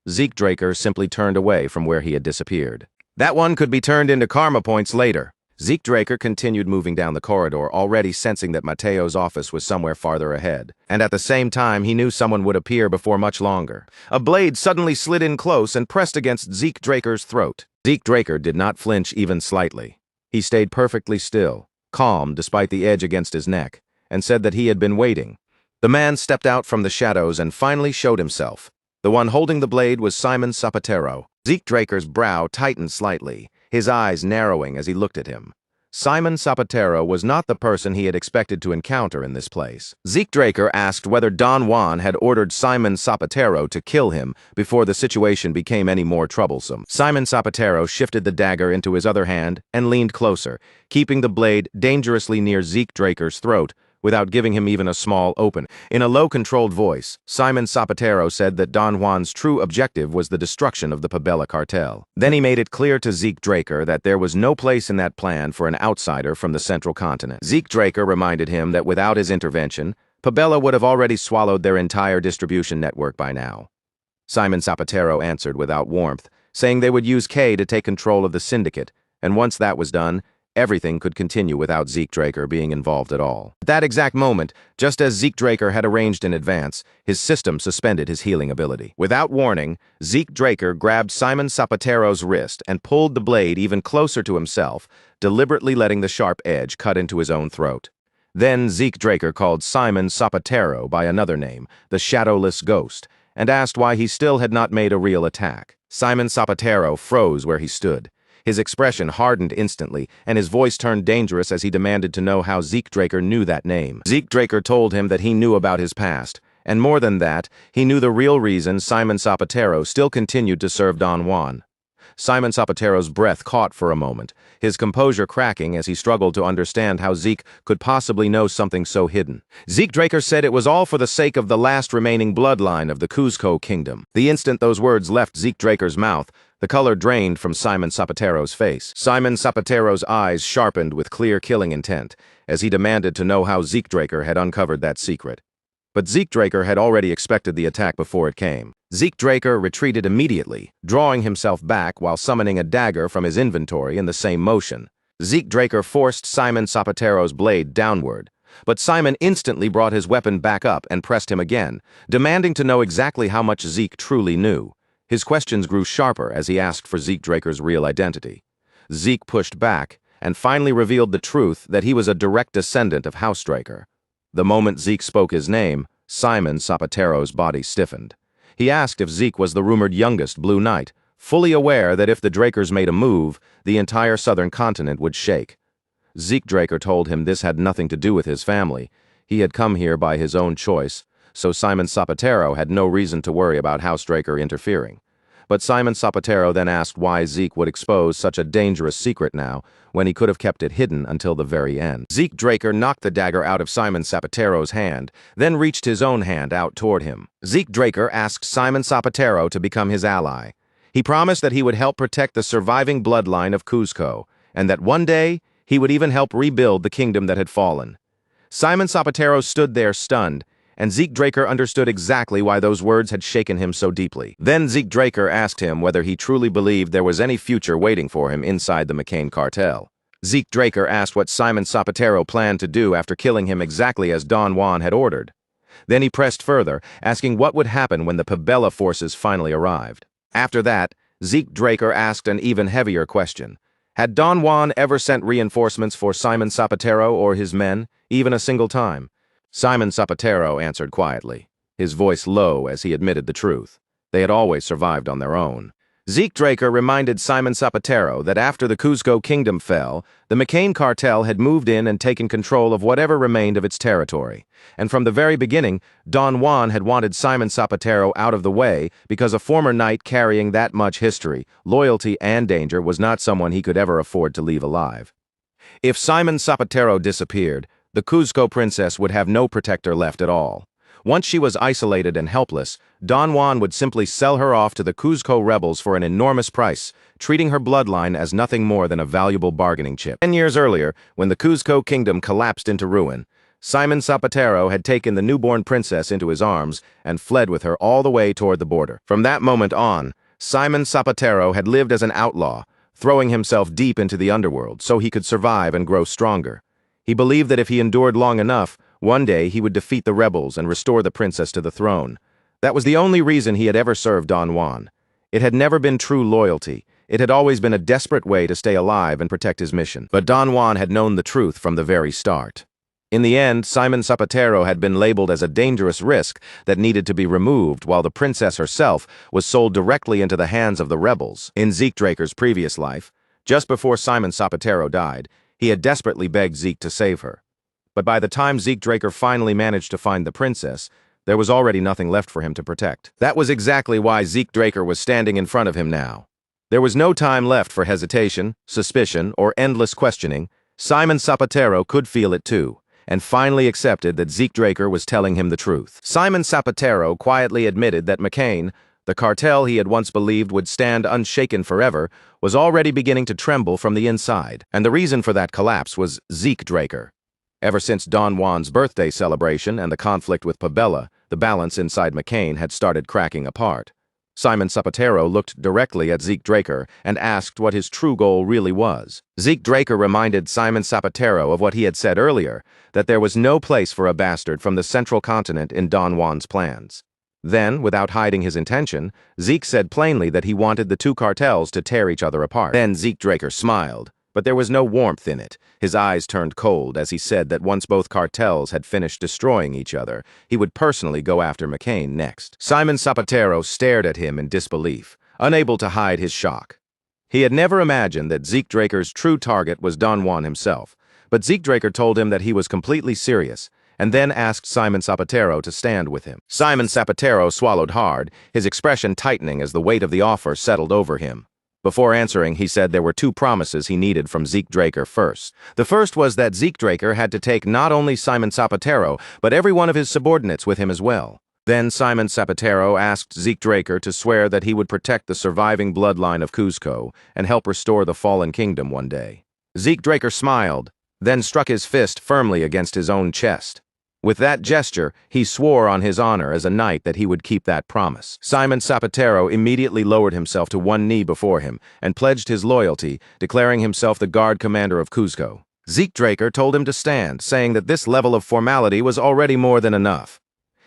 Zeke Draker simply turned away from where he had disappeared. That one could be turned into karma points later. Zeke Draker continued moving down the corridor, already sensing that Mateo's office was somewhere farther ahead. And at the same time, he knew someone would appear before much longer. A blade suddenly slid in close and pressed against Zeke Draker's throat. Zeke Draker did not flinch even slightly. He stayed perfectly still, calm despite the edge against his neck, and said that he had been waiting. The man stepped out from the shadows and finally showed himself. The one holding the blade was Simon Zapatero. Zeke Draker's brow tightened slightly, his eyes narrowing as he looked at him. Simon Zapatero was not the person he had expected to encounter in this place. Zeke Draker asked whether Don Juan had ordered Simon Zapatero to kill him before the situation became any more troublesome. Simon Zapatero shifted the dagger into his other hand and leaned closer, keeping the blade dangerously near Zeke Draker's throat, without giving him even a small open. In a low, controlled voice, Simon Zapatero said that Don Juan's true objective was the destruction of the Pabella cartel. Then he made it clear to Zeke Draker that there was no place in that plan for an outsider from the central continent. Zeke Draker reminded him that without his intervention, Pabella would have already swallowed their entire distribution network by now. Simon Zapatero answered without warmth, saying they would use K to take control of the syndicate, and once that was done, everything could continue without Zeke Draker being involved at all. At that exact moment, just as Zeke Draker had arranged in advance, his system suspended his healing ability. Without warning, Zeke Draker grabbed Simon Zapatero's wrist and pulled the blade even closer to himself, deliberately letting the sharp edge cut into his own throat. Then Zeke Draker called Simon Zapatero by another name, the Shadowless Ghost, and asked why he still had not made a real attack. Simon Zapatero froze where he stood. His expression hardened instantly, and his voice turned dangerous as he demanded to know how Zeke Draker knew that name. Zeke Draker told him that he knew about his past, and more than that, he knew the real reason Simon Zapatero still continued to serve Don Juan. Simon Zapatero's breath caught for a moment, his composure cracking as he struggled to understand how Zeke could possibly know something so hidden. Zeke Draker said it was all for the sake of the last remaining bloodline of the Cuzco kingdom. The instant those words left Zeke Draker's mouth, the color drained from Simon Zapatero's face. Simon Zapatero's eyes sharpened with clear killing intent, as he demanded to know how Zeke Draker had uncovered that secret. But Zeke Draker had already expected the attack before it came. Zeke Draker retreated immediately, drawing himself back while summoning a dagger from his inventory in the same motion. Zeke Draker forced Simon Zapatero's blade downward, but Simon instantly brought his weapon back up and pressed him again, demanding to know exactly how much Zeke truly knew. His questions grew sharper as he asked for Zeke Draker's real identity. Zeke pushed back and finally revealed the truth that he was a direct descendant of House Draker. The moment Zeke spoke his name, Simon Zapatero's body stiffened. He asked if Zeke was the rumored youngest Blue Knight, fully aware that if the Drakers made a move, the entire southern continent would shake. Zeke Draker told him this had nothing to do with his family. He had come here by his own choice, so Simon Zapatero had no reason to worry about House Draker interfering. But Simon Zapatero then asked why Zeke would expose such a dangerous secret now, when he could have kept it hidden until the very end. Zeke Draker knocked the dagger out of Simon Zapatero's hand, then reached his own hand out toward him. Zeke Draker asked Simon Zapatero to become his ally. He promised that he would help protect the surviving bloodline of Cuzco, and that one day He would even help rebuild the kingdom that had fallen. Simon Zapatero stood there stunned, and Zeke Draker understood exactly why those words had shaken him so deeply. Then Zeke Draker asked him whether he truly believed there was any future waiting for him inside the McCain cartel. Zeke Draker asked what Simon Zapatero planned to do after killing him exactly as Don Juan had ordered. Then he pressed further, asking what would happen when the Pabella forces finally arrived. After that, Zeke Draker asked an even heavier question. Had Don Juan ever sent reinforcements for Simon Zapatero or his men, even a single time? Simon Zapatero answered quietly, his voice low as he admitted the truth. They had always survived on their own. Zeke Draker reminded Simon Zapatero that after the Cuzco kingdom fell, the McCain cartel had moved in and taken control of whatever remained of its territory. And from the very beginning, Don Juan had wanted Simon Zapatero out of the way because a former knight carrying that much history, loyalty, and danger was not someone he could ever afford to leave alive. If Simon Zapatero disappeared, the Cuzco princess would have no protector left at all. Once she was isolated and helpless, Don Juan would simply sell her off to the Cuzco rebels for an enormous price, treating her bloodline as nothing more than a valuable bargaining chip. 10 years earlier, when the Cuzco kingdom collapsed into ruin, Simon Zapatero had taken the newborn princess into his arms and fled with her all the way toward the border. From that moment on, Simon Zapatero had lived as an outlaw, throwing himself deep into the underworld so he could survive and grow stronger. He believed that if he endured long enough, one day he would defeat the rebels and restore the princess to the throne. That was the only reason he had ever served Don Juan. It had never been true loyalty. It had always been a desperate way to stay alive and protect his mission. But Don Juan had known the truth from the very start. In the end, Simon Zapatero had been labeled as a dangerous risk that needed to be removed, while the princess herself was sold directly into the hands of the rebels. In Zeke Draker's previous life, just before Simon Zapatero died, he had desperately begged Zeke to save her. But by the time Zeke Draker finally managed to find the princess, there was already nothing left for him to protect. That was exactly why Zeke Draker was standing in front of him now. There was no time left for hesitation, suspicion, or endless questioning. Simon Zapatero could feel it too, and finally accepted that Zeke Draker was telling him the truth. Simon Zapatero quietly admitted that McCain, the cartel he had once believed would stand unshaken forever, was already beginning to tremble from the inside. And the reason for that collapse was Zeke Draker. Ever since Don Juan's birthday celebration and the conflict with Pabella, the balance inside McCain had started cracking apart. Simon Zapatero looked directly at Zeke Draker and asked what his true goal really was. Zeke Draker reminded Simon Zapatero of what he had said earlier, that there was no place for a bastard from the central continent in Don Juan's plans. Then, without hiding his intention, Zeke said plainly that he wanted the two cartels to tear each other apart. Then Zeke Draker smiled, but there was no warmth in it. His eyes turned cold as he said that once both cartels had finished destroying each other, he would personally go after McCain next. Simon Zapatero stared at him in disbelief, unable to hide his shock. He had never imagined that Zeke Draker's true target was Don Juan himself, but Zeke Draker told him that he was completely serious, and then asked Simon Zapatero to stand with him. Simon Zapatero swallowed hard, his expression tightening as the weight of the offer settled over him. Before answering, he said there were two promises he needed from Zeke Draker first. The first was that Zeke Draker had to take not only Simon Zapatero, but every one of his subordinates with him as well. Then Simon Zapatero asked Zeke Draker to swear that he would protect the surviving bloodline of Cuzco and help restore the fallen kingdom one day. Zeke Draker smiled, then struck his fist firmly against his own chest. With that gesture, he swore on his honor as a knight that he would keep that promise. Simon Zapatero immediately lowered himself to one knee before him and pledged his loyalty, declaring himself the guard commander of Cuzco. Zeke Draker told him to stand, saying that this level of formality was already more than enough.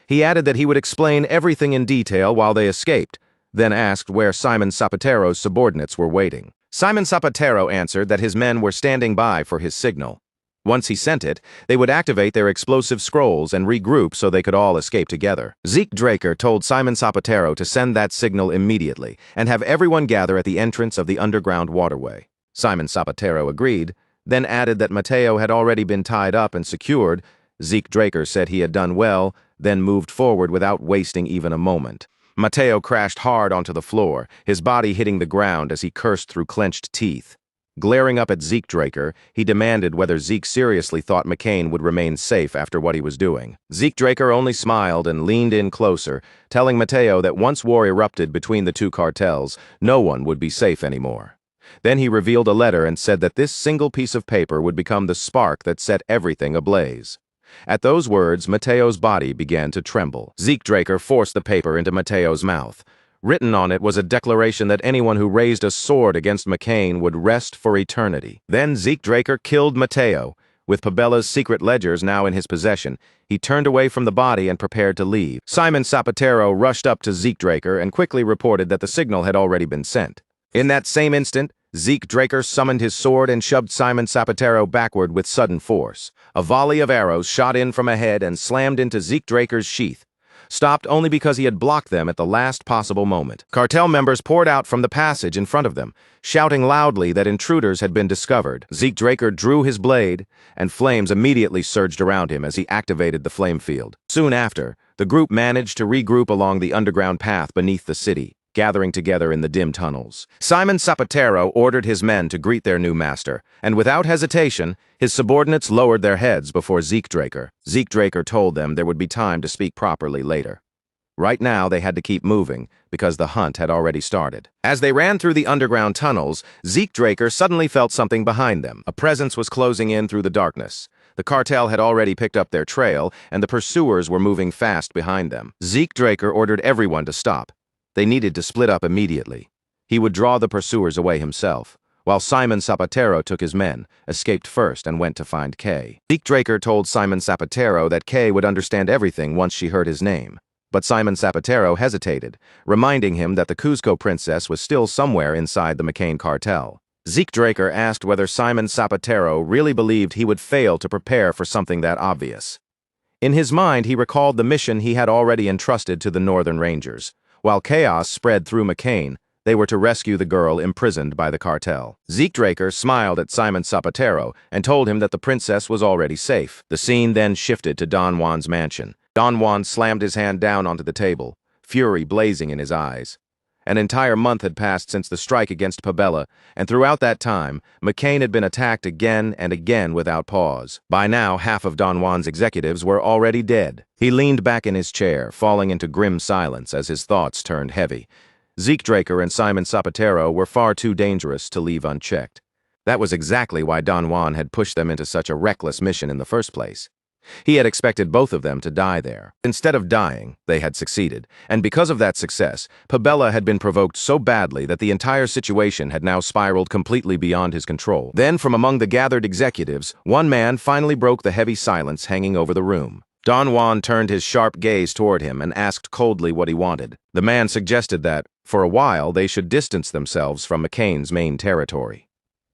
He added that he would explain everything in detail while they escaped, then asked where Simon Zapatero's subordinates were waiting. Simon Zapatero answered that his men were standing by for his signal. Once he sent it, they would activate their explosive scrolls and regroup so they could all escape together. Zeke Draker told Simon Zapatero to send that signal immediately and have everyone gather at the entrance of the underground waterway. Simon Zapatero agreed, then added that Mateo had already been tied up and secured. Zeke Draker said he had done well, then moved forward without wasting even a moment. Mateo crashed hard onto the floor, his body hitting the ground as he cursed through clenched teeth. Glaring up at Zeke Draker, he demanded whether Zeke seriously thought McCain would remain safe after what he was doing. Zeke Draker only smiled and leaned in closer, telling Mateo that once war erupted between the two cartels, no one would be safe anymore. Then he revealed a letter and said that this single piece of paper would become the spark that set everything ablaze. At those words, Mateo's body began to tremble. Zeke Draker forced the paper into Mateo's mouth. Written on it was a declaration that anyone who raised a sword against McCain would rest for eternity. Then Zeke Draker killed Mateo. With Pabella's secret ledgers now in his possession, he turned away from the body and prepared to leave. Simon Zapatero rushed up to Zeke Draker and quickly reported that the signal had already been sent. In that same instant, Zeke Draker summoned his sword and shoved Simon Zapatero backward with sudden force. A volley of arrows shot in from ahead and slammed into Zeke Draker's sheath, stopped only because he had blocked them at the last possible moment. Cartel members poured out from the passage in front of them, shouting loudly that intruders had been discovered. Zeke Draker drew his blade, and flames immediately surged around him as he activated the flame field. Soon after, the group managed to regroup along the underground path beneath the city, gathering together in the dim tunnels. Simon Zapatero ordered his men to greet their new master, and without hesitation, his subordinates lowered their heads before Zeke Draker. Zeke Draker told them there would be time to speak properly later. Right now, they had to keep moving, because the hunt had already started. As they ran through the underground tunnels, Zeke Draker suddenly felt something behind them. A presence was closing in through the darkness. The cartel had already picked up their trail, and the pursuers were moving fast behind them. Zeke Draker ordered everyone to stop. They needed to split up immediately. He would draw the pursuers away himself, while Simon Zapatero took his men, escaped first, and went to find Kay. Zeke Draker told Simon Zapatero that Kay would understand everything once she heard his name. But Simon Zapatero hesitated, reminding him that the Cuzco princess was still somewhere inside the McCain cartel. Zeke Draker asked whether Simon Zapatero really believed he would fail to prepare for something that obvious. In his mind, he recalled the mission he had already entrusted to the Northern Rangers. While chaos spread through McCain, they were to rescue the girl imprisoned by the cartel. Zeke Draker smiled at Simon Zapatero and told him that the princess was already safe. The scene then shifted to Don Juan's mansion. Don Juan slammed his hand down onto the table, fury blazing in his eyes. An entire month had passed since the strike against Pabella, and throughout that time, McCain had been attacked again and again without pause. By now, half of Don Juan's executives were already dead. He leaned back in his chair, falling into grim silence as his thoughts turned heavy. Zeke Draker and Simon Zapatero were far too dangerous to leave unchecked. That was exactly why Don Juan had pushed them into such a reckless mission in the first place. He had expected both of them to die there. Instead of dying, they had succeeded, and because of that success, Pabella had been provoked so badly that the entire situation had now spiraled completely beyond his control. Then, from among the gathered executives, one man finally broke the heavy silence hanging over the room. Don Juan turned his sharp gaze toward him and asked coldly what he wanted. The man suggested that, for a while, they should distance themselves from McCain's main territory.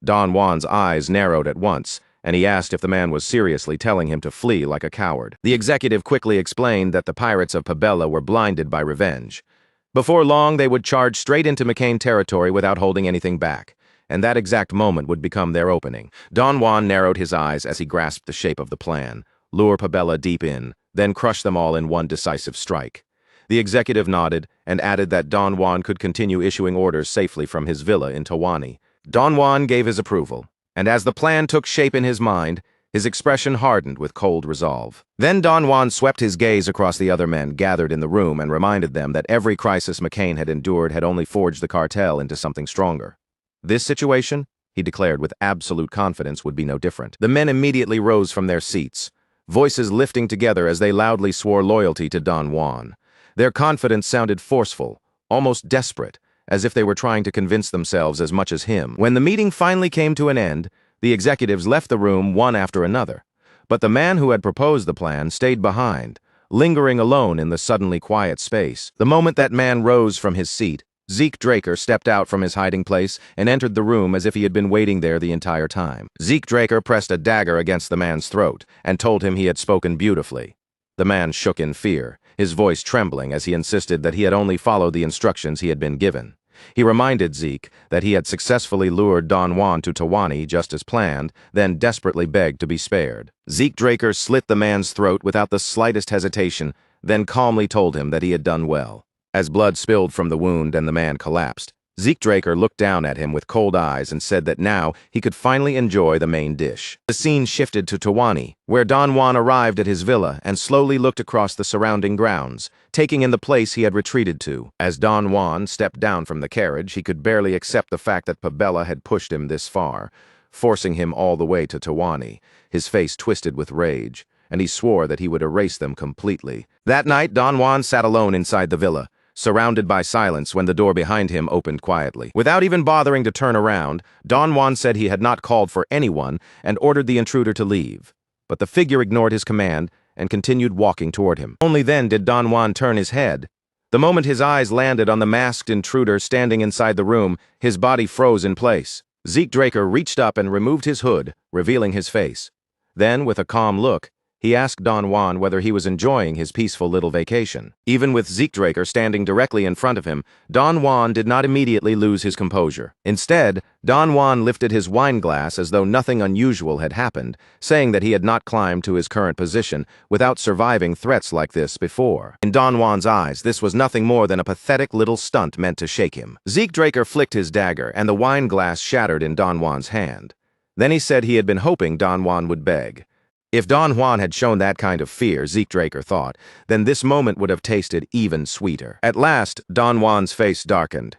Don Juan's eyes narrowed at once, and he asked if the man was seriously telling him to flee like a coward. The executive quickly explained that the pirates of Pabella were blinded by revenge. Before long, they would charge straight into McCain territory without holding anything back, and that exact moment would become their opening. Don Juan narrowed his eyes as he grasped the shape of the plan. Lure Pabella deep in, then crush them all in one decisive strike. The executive nodded and added that Don Juan could continue issuing orders safely from his villa in Tawani. Don Juan gave his approval, and as the plan took shape in his mind, his expression hardened with cold resolve. Then Don Juan swept his gaze across the other men gathered in the room and reminded them that every crisis McCain had endured had only forged the cartel into something stronger. This situation, he declared with absolute confidence, would be no different. The men immediately rose from their seats, voices lifting together as they loudly swore loyalty to Don Juan. Their confidence sounded forceful, almost desperate, as if they were trying to convince themselves as much as him. When the meeting finally came to an end, the executives left the room one after another. But the man who had proposed the plan stayed behind, lingering alone in the suddenly quiet space. The moment that man rose from his seat, Zeke Draker stepped out from his hiding place and entered the room as if he had been waiting there the entire time. Zeke Draker pressed a dagger against the man's throat and told him he had spoken beautifully. The man shook in fear, his voice trembling as he insisted that he had only followed the instructions he had been given. He reminded Zeke that he had successfully lured Don Juan to Tawani just as planned, then desperately begged to be spared. Zeke Draker slit the man's throat without the slightest hesitation, then calmly told him that he had done well. As blood spilled from the wound and the man collapsed, Zeke Draker looked down at him with cold eyes and said that now he could finally enjoy the main dish. The scene shifted to Tawani, where Don Juan arrived at his villa and slowly looked across the surrounding grounds, taking in the place he had retreated to. As Don Juan stepped down from the carriage, he could barely accept the fact that Pabella had pushed him this far, forcing him all the way to Tawani, his face twisted with rage, and he swore that he would erase them completely. That night, Don Juan sat alone inside the villa, surrounded by silence when the door behind him opened quietly. Without even bothering to turn around, Don Juan said he had not called for anyone and ordered the intruder to leave. But the figure ignored his command and continued walking toward him. Only then did Don Juan turn his head. The moment his eyes landed on the masked intruder standing inside the room, his body froze in place. Zeke Draker reached up and removed his hood, revealing his face. Then, with a calm look, he asked Don Juan whether he was enjoying his peaceful little vacation. Even with Zeke Draker standing directly in front of him, Don Juan did not immediately lose his composure. Instead, Don Juan lifted his wine glass as though nothing unusual had happened, saying that he had not climbed to his current position without surviving threats like this before. In Don Juan's eyes, this was nothing more than a pathetic little stunt meant to shake him. Zeke Draker flicked his dagger, and the wine glass shattered in Don Juan's hand. Then he said he had been hoping Don Juan would beg. If Don Juan had shown that kind of fear, Zeke Draker thought, then this moment would have tasted even sweeter. At last, Don Juan's face darkened.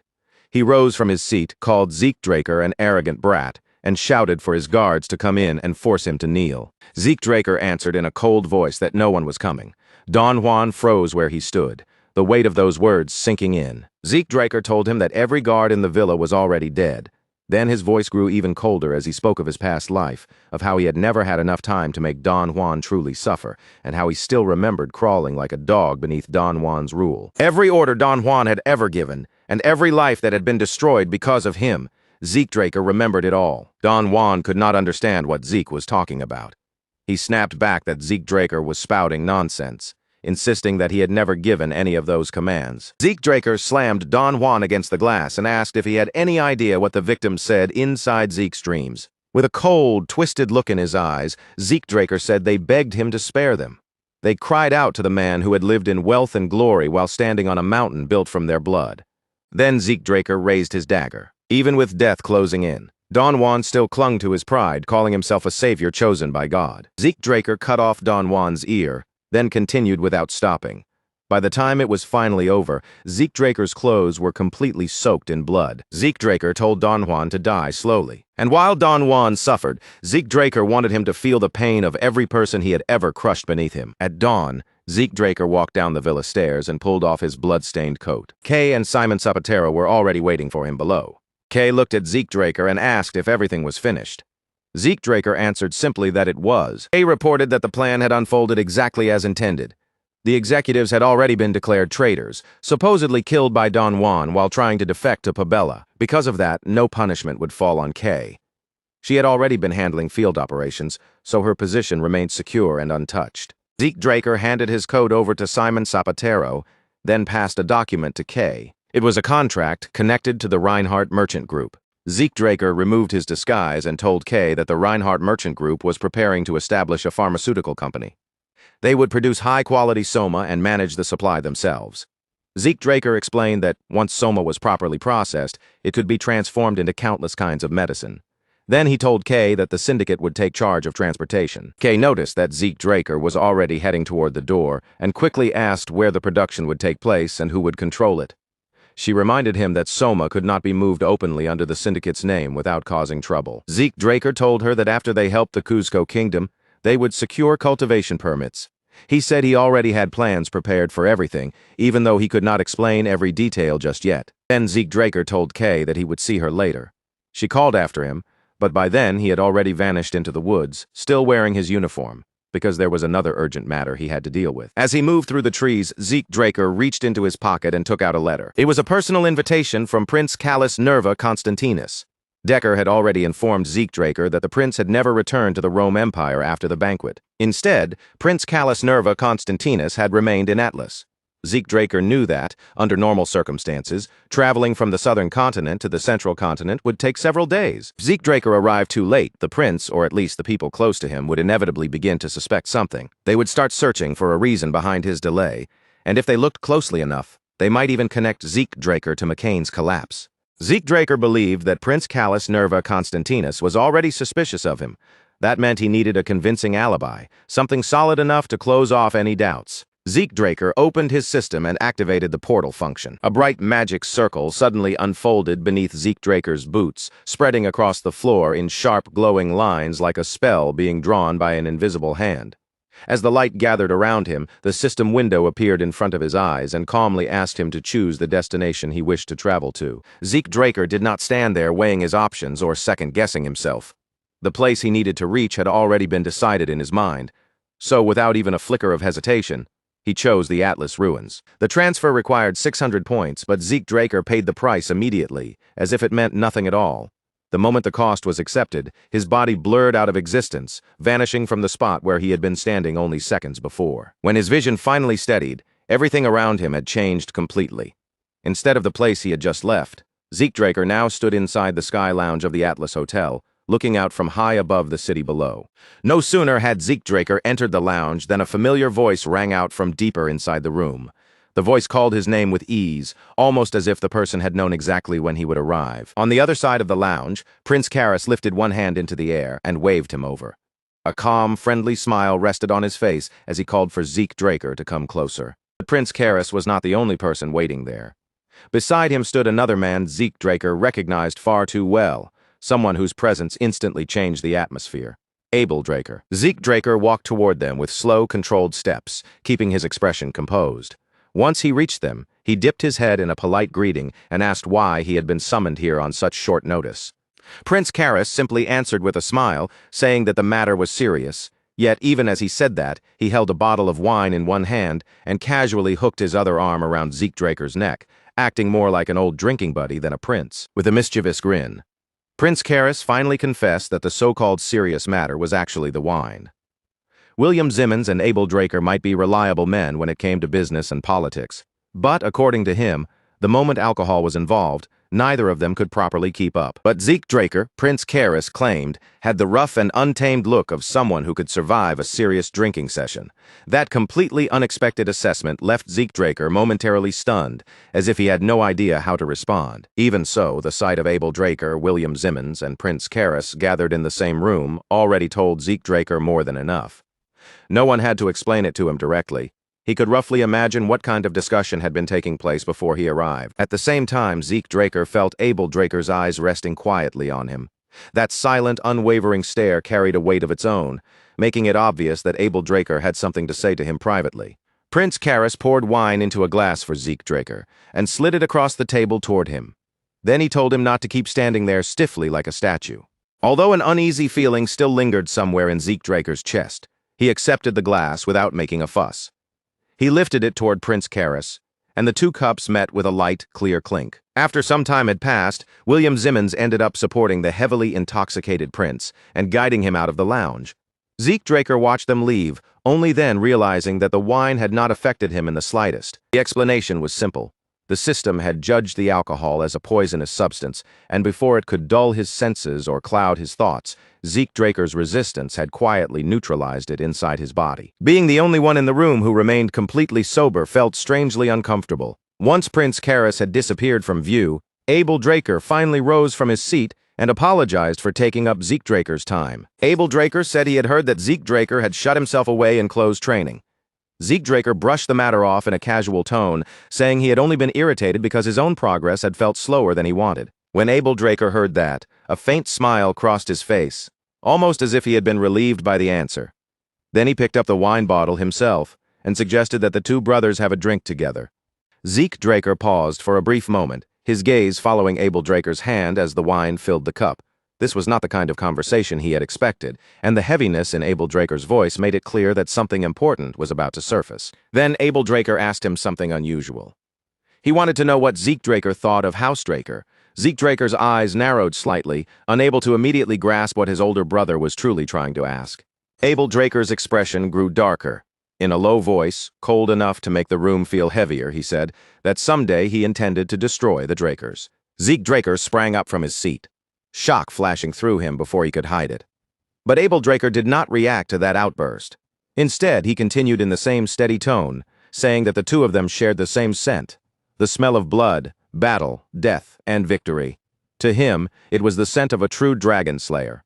He rose from his seat, called Zeke Draker an arrogant brat, and shouted for his guards to come in and force him to kneel. Zeke Draker answered in a cold voice that no one was coming. Don Juan froze where he stood, the weight of those words sinking in. Zeke Draker told him that every guard in the villa was already dead. Then his voice grew even colder as he spoke of his past life, of how he had never had enough time to make Don Juan truly suffer, and how he still remembered crawling like a dog beneath Don Juan's rule. Every order Don Juan had ever given, and every life that had been destroyed because of him, Zeke Draker remembered it all. Don Juan could not understand what Zeke was talking about. He snapped back that Zeke Draker was spouting nonsense, insisting that he had never given any of those commands. Zeke Draker slammed Don Juan against the glass and asked if he had any idea what the victims said inside Zeke's dreams. With a cold, twisted look in his eyes, Zeke Draker said they begged him to spare them. They cried out to the man who had lived in wealth and glory while standing on a mountain built from their blood. Then Zeke Draker raised his dagger. Even with death closing in, Don Juan still clung to his pride, calling himself a savior chosen by God. Zeke Draker cut off Don Juan's ear, then continued without stopping. By the time it was finally over, Zeke Draker's clothes were completely soaked in blood. Zeke Draker told Don Juan to die slowly. And while Don Juan suffered, Zeke Draker wanted him to feel the pain of every person he had ever crushed beneath him. At dawn, Zeke Draker walked down the villa stairs and pulled off his blood-stained coat. Kay and Simon Zapatero were already waiting for him below. Kay looked at Zeke Draker and asked if everything was finished. Zeke Draker answered simply that it was. Kay reported that the plan had unfolded exactly as intended. The executives had already been declared traitors, supposedly killed by Don Juan while trying to defect to Pabella. Because of that, no punishment would fall on Kay. She had already been handling field operations, so her position remained secure and untouched. Zeke Draker handed his coat over to Simon Zapatero, then passed a document to Kay. It was a contract connected to the Reinhardt Merchant Group. Zeke Draker removed his disguise and told Kay that the Reinhardt Merchant Group was preparing to establish a pharmaceutical company. They would produce high-quality soma and manage the supply themselves. Zeke Draker explained that once soma was properly processed, it could be transformed into countless kinds of medicine. Then he told Kay that the syndicate would take charge of transportation. Kay noticed that Zeke Draker was already heading toward the door and quickly asked where the production would take place and who would control it. She reminded him that soma could not be moved openly under the syndicate's name without causing trouble. Zeke Draker told her that after they helped the Cuzco Kingdom, they would secure cultivation permits. He said he already had plans prepared for everything, even though he could not explain every detail just yet. Then Zeke Draker told Kay that he would see her later. She called after him, but by then he had already vanished into the woods, still wearing his uniform, because there was another urgent matter he had to deal with. As he moved through the trees, Zeke Draker reached into his pocket and took out a letter. It was a personal invitation from Prince Callus Nerva Constantinus. Decker had already informed Zeke Draker that the prince had never returned to the Rome Empire after the banquet. Instead, Prince Callus Nerva Constantinus had remained in Atlas. Zeke Draker knew that, under normal circumstances, traveling from the southern continent to the central continent would take several days. If Zeke Draker arrived too late, the prince, or at least the people close to him, would inevitably begin to suspect something. They would start searching for a reason behind his delay, and if they looked closely enough, they might even connect Zeke Draker to McCain's collapse. Zeke Draker believed that Prince Callus Nerva Constantinus was already suspicious of him. That meant he needed a convincing alibi, something solid enough to close off any doubts. Zeke Draker opened his system and activated the portal function. A bright magic circle suddenly unfolded beneath Zeke Draker's boots, spreading across the floor in sharp, glowing lines like a spell being drawn by an invisible hand. As the light gathered around him, the system window appeared in front of his eyes and calmly asked him to choose the destination he wished to travel to. Zeke Draker did not stand there weighing his options or second-guessing himself. The place he needed to reach had already been decided in his mind, so without even a flicker of hesitation, he chose the Atlas Ruins. The transfer required 600 points, but Zeke Draker paid the price immediately, as if it meant nothing at all. The moment the cost was accepted, his body blurred out of existence, vanishing from the spot where he had been standing only seconds before. When his vision finally steadied, everything around him had changed completely. Instead of the place he had just left, Zeke Draker now stood inside the Sky Lounge of the Atlas Hotel, looking out from high above the city below. No sooner had Zeke Draker entered the lounge than a familiar voice rang out from deeper inside the room. The voice called his name with ease, almost as if the person had known exactly when he would arrive. On the other side of the lounge, Prince Callus lifted one hand into the air and waved him over. A calm, friendly smile rested on his face as he called for Zeke Draker to come closer. But Prince Callus was not the only person waiting there. Beside him stood another man Zeke Draker recognized far too well, someone whose presence instantly changed the atmosphere. Abel Draker. Zeke Draker walked toward them with slow, controlled steps, keeping his expression composed. Once he reached them, he dipped his head in a polite greeting and asked why he had been summoned here on such short notice. Prince Callus simply answered with a smile, saying that the matter was serious. Yet even as he said that, he held a bottle of wine in one hand and casually hooked his other arm around Zeke Draker's neck, acting more like an old drinking buddy than a prince. With a mischievous grin, Prince Callus finally confessed that the so-called serious matter was actually the wine. William Zimmons and Abel Draker might be reliable men when it came to business and politics, but according to him, the moment alcohol was involved, neither of them could properly keep up. But Zeke Draker, Prince Callus claimed, had the rough and untamed look of someone who could survive a serious drinking session. That completely unexpected assessment left Zeke Draker momentarily stunned, as if he had no idea how to respond. Even so, the sight of Abel Draker, William Zimmons, and Prince Callus gathered in the same room already told Zeke Draker more than enough. No one had to explain it to him directly. He could roughly imagine what kind of discussion had been taking place before he arrived. At the same time, Zeke Draker felt Abel Draker's eyes resting quietly on him. That silent, unwavering stare carried a weight of its own, making it obvious that Abel Draker had something to say to him privately. Prince Callus poured wine into a glass for Zeke Draker and slid it across the table toward him. Then he told him not to keep standing there stiffly like a statue. Although an uneasy feeling still lingered somewhere in Zeke Draker's chest, he accepted the glass without making a fuss. He lifted it toward Prince Callus, and the two cups met with a light, clear clink. After some time had passed, William Zimmons ended up supporting the heavily intoxicated prince and guiding him out of the lounge. Zeke Draker watched them leave, only then realizing that the wine had not affected him in the slightest. The explanation was simple. The system had judged the alcohol as a poisonous substance, and before it could dull his senses or cloud his thoughts, Zeke Draker's resistance had quietly neutralized it inside his body. Being the only one in the room who remained completely sober felt strangely uncomfortable. Once Prince Callus had disappeared from view, Abel Draker finally rose from his seat and apologized for taking up Zeke Draker's time. Abel Draker said he had heard that Zeke Draker had shut himself away in closed training. Zeke Draker brushed the matter off in a casual tone, saying he had only been irritated because his own progress had felt slower than he wanted. When Abel Draker heard that, a faint smile crossed his face, almost as if he had been relieved by the answer. Then he picked up the wine bottle himself and suggested that the two brothers have a drink together. Zeke Draker paused for a brief moment, his gaze following Abel Draker's hand as the wine filled the cup. This was not the kind of conversation he had expected, and the heaviness in Abel Draker's voice made it clear that something important was about to surface. Then Abel Draker asked him something unusual. He wanted to know what Zeke Draker thought of House Draker. Zeke Draker's eyes narrowed slightly, unable to immediately grasp what his older brother was truly trying to ask. Abel Draker's expression grew darker. In a low voice, cold enough to make the room feel heavier, he said that someday he intended to destroy the Drakers. Zeke Draker sprang up from his seat, shock flashing through him before he could hide it. But Abel Draker did not react to that outburst. Instead, he continued in the same steady tone, saying that the two of them shared the same scent, the smell of blood, battle, death, and victory. To him, it was the scent of a true dragon slayer.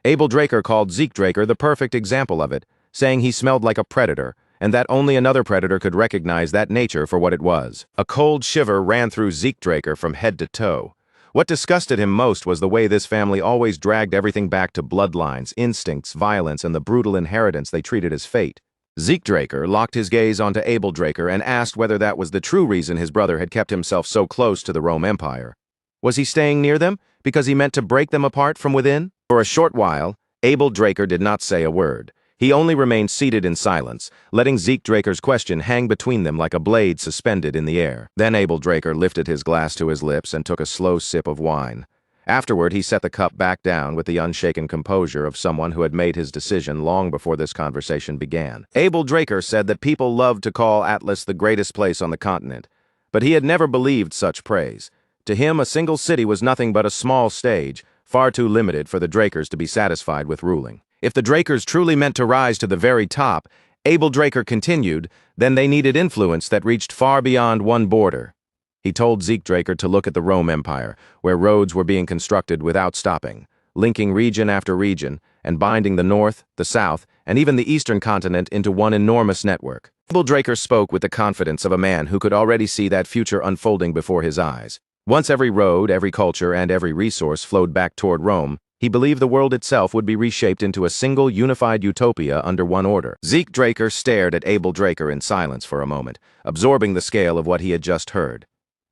Abel Draker called Zeke Draker the perfect example of it, saying he smelled like a predator, and that only another predator could recognize that nature for what it was. A cold shiver ran through Zeke Draker from head to toe. What disgusted him most was the way this family always dragged everything back to bloodlines, instincts, violence, and the brutal inheritance they treated as fate. Zeke Draker locked his gaze onto Abel Draker and asked whether that was the true reason his brother had kept himself so close to the Rome Empire. Was he staying near them because he meant to break them apart from within? For a short while, Abel Draker did not say a word. He only remained seated in silence, letting Zeke Draker's question hang between them like a blade suspended in the air. Then Abel Draker lifted his glass to his lips and took a slow sip of wine. Afterward, he set the cup back down with the unshaken composure of someone who had made his decision long before this conversation began. Abel Draker said that people loved to call Atlas the greatest place on the continent, but he had never believed such praise. To him, a single city was nothing but a small stage, far too limited for the Drakers to be satisfied with ruling. If the Drakers truly meant to rise to the very top, Abel Draker continued, then they needed influence that reached far beyond one border. He told Zeke Draker to look at the Rome Empire, where roads were being constructed without stopping, linking region after region, and binding the north, the south, and even the eastern continent into one enormous network. Abel Draker spoke with the confidence of a man who could already see that future unfolding before his eyes. Once every road, every culture, and every resource flowed back toward Rome, he believed the world itself would be reshaped into a single unified utopia under one order. Zeke Draker stared at Abel Draker in silence for a moment, absorbing the scale of what he had just heard.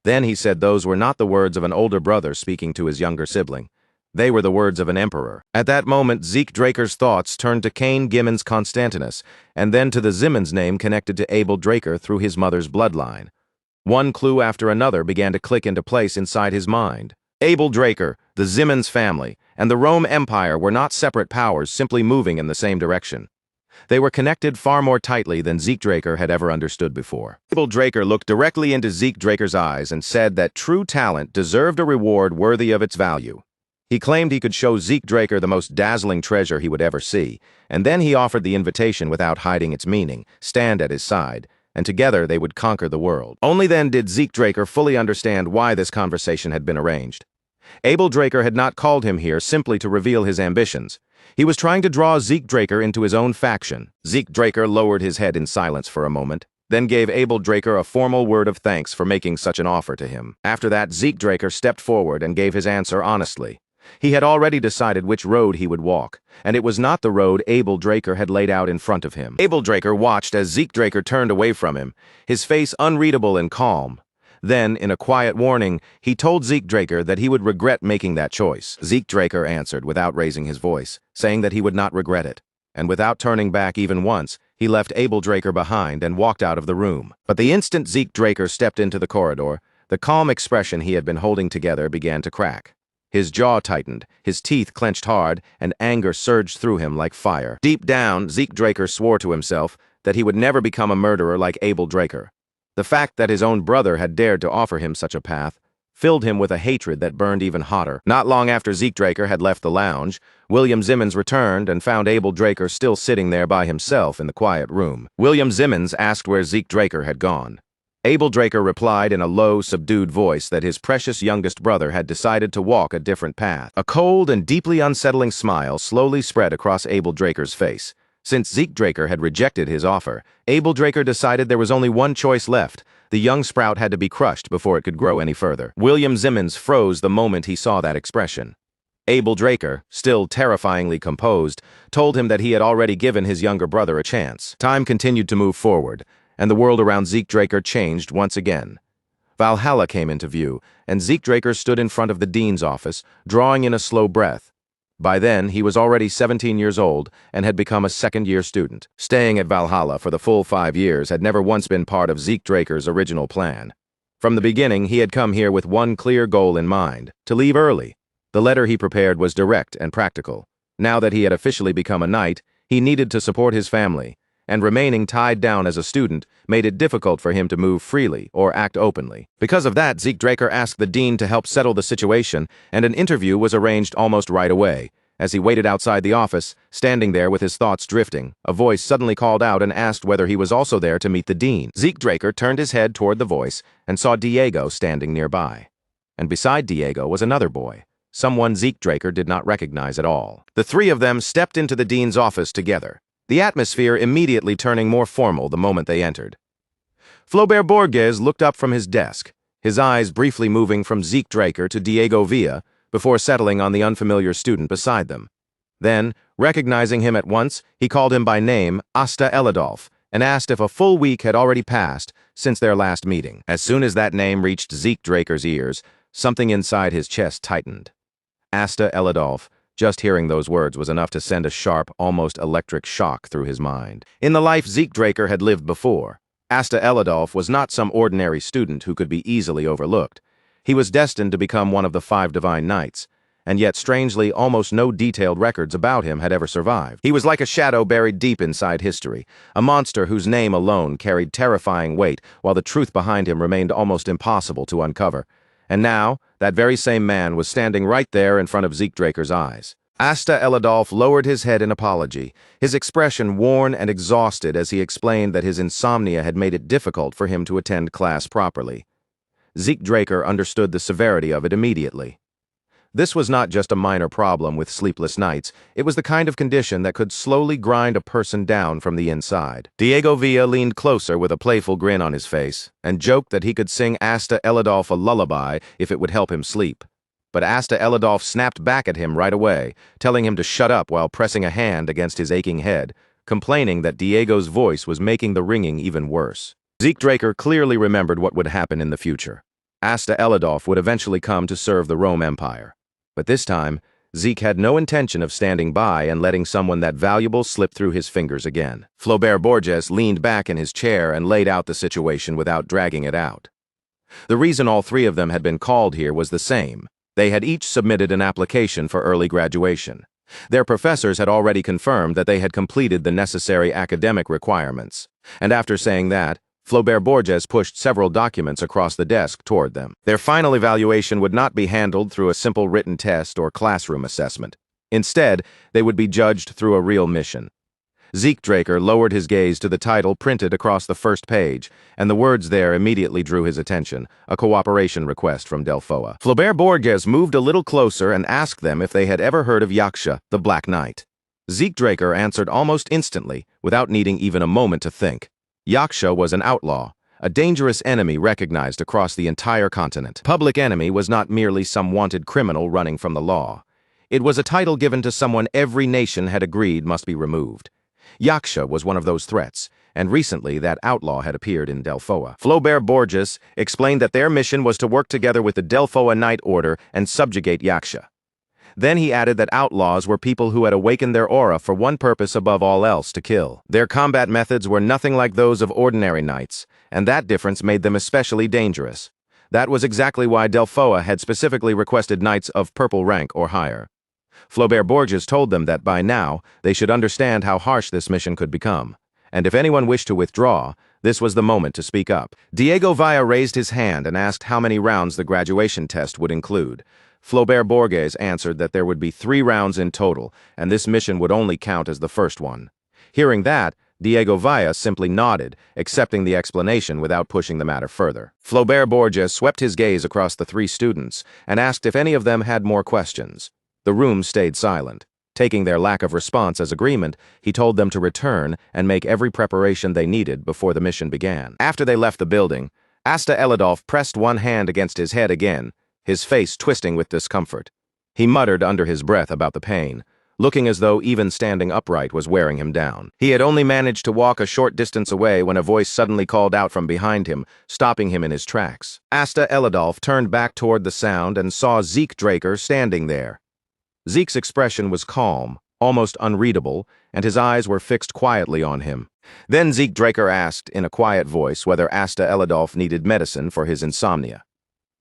Then he said those were not the words of an older brother speaking to his younger sibling. They were the words of an emperor. At that moment, Zeke Draker's thoughts turned to Cain Gimmons Constantinus, and then to the Zimmons name connected to Abel Draker through his mother's bloodline. One clue after another began to click into place inside his mind. Abel Draker, the Zimmons family, and the Rome Empire were not separate powers simply moving in the same direction. They were connected far more tightly than Zeke Draker had ever understood before. Abel Draker looked directly into Zeke Draker's eyes and said that true talent deserved a reward worthy of its value. He claimed he could show Zeke Draker the most dazzling treasure he would ever see, and then he offered the invitation without hiding its meaning, stand at his side, and together they would conquer the world. Only then did Zeke Draker fully understand why this conversation had been arranged. Abel Draker had not called him here simply to reveal his ambitions. He was trying to draw Zeke Draker into his own faction. Zeke Draker lowered his head in silence for a moment, then gave Abel Draker a formal word of thanks for making such an offer to him. After that, Zeke Draker stepped forward and gave his answer honestly. He had already decided which road he would walk, and it was not the road Abel Draker had laid out in front of him. Abel Draker watched as Zeke Draker turned away from him, his face unreadable and calm. Then, in a quiet warning, he told Zeke Draker that he would regret making that choice. Zeke Draker answered without raising his voice, saying that he would not regret it. And without turning back even once, he left Abel Draker behind and walked out of the room. But the instant Zeke Draker stepped into the corridor, the calm expression he had been holding together began to crack. His jaw tightened, his teeth clenched hard, and anger surged through him like fire. Deep down, Zeke Draker swore to himself that he would never become a murderer like Abel Draker. The fact that his own brother had dared to offer him such a path filled him with a hatred that burned even hotter. Not long after Zeke Draker had left the lounge, William Zimmons returned and found Abel Draker still sitting there by himself in the quiet room. William Zimmons asked where Zeke Draker had gone. Abel Draker replied in a low, subdued voice that his precious youngest brother had decided to walk a different path. A cold and deeply unsettling smile slowly spread across Abel Draker's face. Since Zeke Draker had rejected his offer, Abel Draker decided there was only one choice left. The young sprout had to be crushed before it could grow any further. William Zimmons froze the moment he saw that expression. Abel Draker, still terrifyingly composed, told him that he had already given his younger brother a chance. Time continued to move forward, and the world around Zeke Draker changed once again. Valhalla came into view, and Zeke Draker stood in front of the dean's office, drawing in a slow breath. By then, he was already 17 years old and had become a second-year student. Staying at Valhalla for the full 5 years had never once been part of Zeke Draker's original plan. From the beginning, he had come here with one clear goal in mind: to leave early. The letter he prepared was direct and practical. Now that he had officially become a knight, he needed to support his family, and remaining tied down as a student made it difficult for him to move freely or act openly. Because of that, Zeke Draker asked the dean to help settle the situation, and an interview was arranged almost right away. As he waited outside the office, standing there with his thoughts drifting, a voice suddenly called out and asked whether he was also there to meet the dean. Zeke Draker turned his head toward the voice and saw Diego standing nearby. And beside Diego was another boy, someone Zeke Draker did not recognize at all. The three of them stepped into the dean's office together, the atmosphere immediately turning more formal the moment they entered. Flaubert Borges looked up from his desk, his eyes briefly moving from Zeke Draker to Diego Villa before settling on the unfamiliar student beside them. Then, recognizing him at once, he called him by name Asta Elidolf and asked if a full week had already passed since their last meeting. As soon as that name reached Zeke Draker's ears, something inside his chest tightened. Asta Elidolf, just hearing those words was enough to send a sharp, almost electric shock through his mind. In the life Zeke Draker had lived before, Asta Elidolf was not some ordinary student who could be easily overlooked. He was destined to become one of the 5 divine knights, and yet strangely almost no detailed records about him had ever survived. He was like a shadow buried deep inside history, a monster whose name alone carried terrifying weight while the truth behind him remained almost impossible to uncover. And now, that very same man was standing right there in front of Zeke Draker's eyes. Asta Elidolf lowered his head in apology, his expression worn and exhausted as he explained that his insomnia had made it difficult for him to attend class properly. Zeke Draker understood the severity of it immediately. This was not just a minor problem with sleepless nights, it was the kind of condition that could slowly grind a person down from the inside. Diego Villa leaned closer with a playful grin on his face and joked that he could sing Asta Elidolf a lullaby if it would help him sleep. But Asta Elidolf snapped back at him right away, telling him to shut up while pressing a hand against his aching head, complaining that Diego's voice was making the ringing even worse. Zeke Draker clearly remembered what would happen in the future. Asta Elidolf would eventually come to serve the Rome Empire. But this time, Zeke had no intention of standing by and letting someone that valuable slip through his fingers again. Flaubert Borges leaned back in his chair and laid out the situation without dragging it out. The reason all 3 of them had been called here was the same. They had each submitted an application for early graduation. Their professors had already confirmed that they had completed the necessary academic requirements. And after saying that, Flaubert Borges pushed several documents across the desk toward them. Their final evaluation would not be handled through a simple written test or classroom assessment. Instead, they would be judged through a real mission. Zeke Draker lowered his gaze to the title printed across the first page, and the words there immediately drew his attention, a cooperation request from Delphoa. Flaubert Borges moved a little closer and asked them if they had ever heard of Yaksha, the Black Knight. Zeke Draker answered almost instantly, without needing even a moment to think. Yaksha was an outlaw, a dangerous enemy recognized across the entire continent. Public enemy was not merely some wanted criminal running from the law. It was a title given to someone every nation had agreed must be removed. Yaksha was one of those threats, and recently that outlaw had appeared in Delphoa. Flaubert Borges explained that their mission was to work together with the Delphoa Knight Order and subjugate Yaksha. Then he added that outlaws were people who had awakened their aura for one purpose above all else, to kill. Their combat methods were nothing like those of ordinary knights, and that difference made them especially dangerous. That was exactly why Delphoa had specifically requested knights of purple rank or higher. Flaubert Borges told them that by now, they should understand how harsh this mission could become. And if anyone wished to withdraw, this was the moment to speak up. Diego Villa raised his hand and asked how many rounds the graduation test would include. Flaubert Borges answered that there would be 3 rounds in total, and this mission would only count as the first one. Hearing that, Diego Villa simply nodded, accepting the explanation without pushing the matter further. Flaubert Borges swept his gaze across the 3 students and asked if any of them had more questions. The room stayed silent. Taking their lack of response as agreement, he told them to return and make every preparation they needed before the mission began. After they left the building, Asta Elidolf pressed one hand against his head again, his face twisting with discomfort. He muttered under his breath about the pain, looking as though even standing upright was wearing him down. He had only managed to walk a short distance away when a voice suddenly called out from behind him, stopping him in his tracks. Asta Elidolf turned back toward the sound and saw Zeke Draker standing there. Zeke's expression was calm, almost unreadable, and his eyes were fixed quietly on him. Then Zeke Draker asked, in a quiet voice, whether Asta Elidolf needed medicine for his insomnia.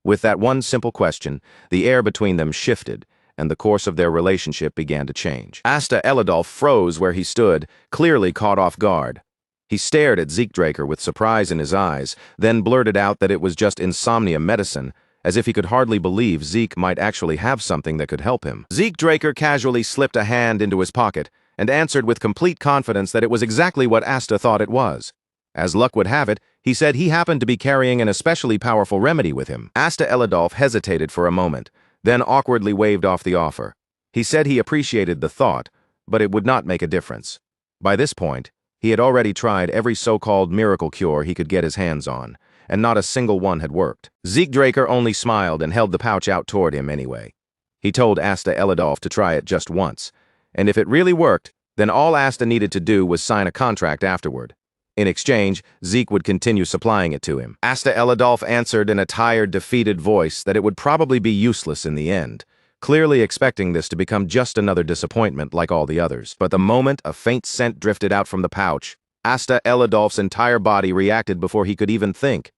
With that one simple question, the air between them shifted, and the course of their relationship began to change. Asta Elidolf froze where he stood, clearly caught off guard. He stared at Zeke Draker with surprise in his eyes, then blurted out that it was just insomnia medicine, as if he could hardly believe Zeke might actually have something that could help him. Zeke Draker casually slipped a hand into his pocket and answered with complete confidence that it was exactly what Asta thought it was. As luck would have it, he said he happened to be carrying an especially powerful remedy with him. Asta Elidolf hesitated for a moment, then awkwardly waved off the offer. He said he appreciated the thought, but it would not make a difference. By this point, he had already tried every so-called miracle cure he could get his hands on, and not a single one had worked. Zeke Draker only smiled and held the pouch out toward him anyway. He told Asta Elidolf to try it just once, and if it really worked, then all Asta needed to do was sign a contract afterward. In exchange, Zeke would continue supplying it to him. Asta Elidolf answered in a tired, defeated voice that it would probably be useless in the end, clearly expecting this to become just another disappointment like all the others. But the moment a faint scent drifted out from the pouch, Asta Elidolf's entire body reacted before he could even think.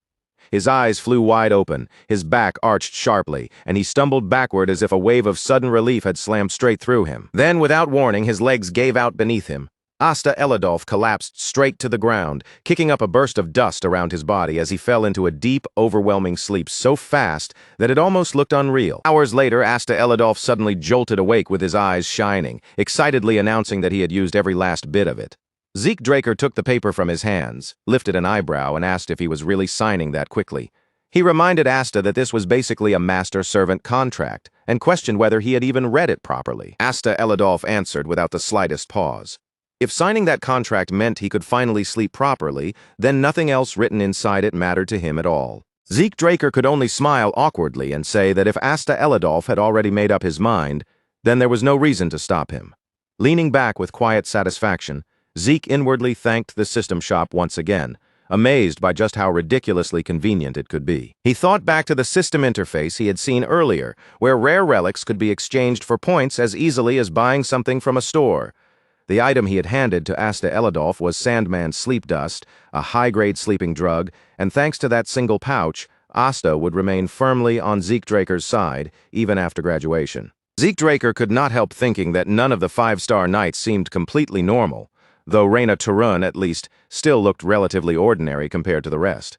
His eyes flew wide open, his back arched sharply, and he stumbled backward as if a wave of sudden relief had slammed straight through him. Then, without warning, his legs gave out beneath him. Asta Elidolf collapsed straight to the ground, kicking up a burst of dust around his body as he fell into a deep, overwhelming sleep so fast that it almost looked unreal. Hours later, Asta Elidolf suddenly jolted awake with his eyes shining, excitedly announcing that he had used every last bit of it. Zeke Draker took the paper from his hands, lifted an eyebrow, and asked if he was really signing that quickly. He reminded Asta that this was basically a master-servant contract, and questioned whether he had even read it properly. Asta Elidolf answered without the slightest pause. If signing that contract meant he could finally sleep properly, then nothing else written inside it mattered to him at all. Zeke Draker could only smile awkwardly and say that if Asta Elidolf had already made up his mind, then there was no reason to stop him. Leaning back with quiet satisfaction, Zeke inwardly thanked the system shop once again, amazed by just how ridiculously convenient it could be. He thought back to the system interface he had seen earlier, where rare relics could be exchanged for points as easily as buying something from a store. The item he had handed to Asta Elidolf was Sandman's sleep dust, a high-grade sleeping drug, and thanks to that single pouch, Asta would remain firmly on Zeke Draker's side, even after graduation. Zeke Draker could not help thinking that none of the five-star knights seemed completely normal, though Reyna Turun, at least, still looked relatively ordinary compared to the rest.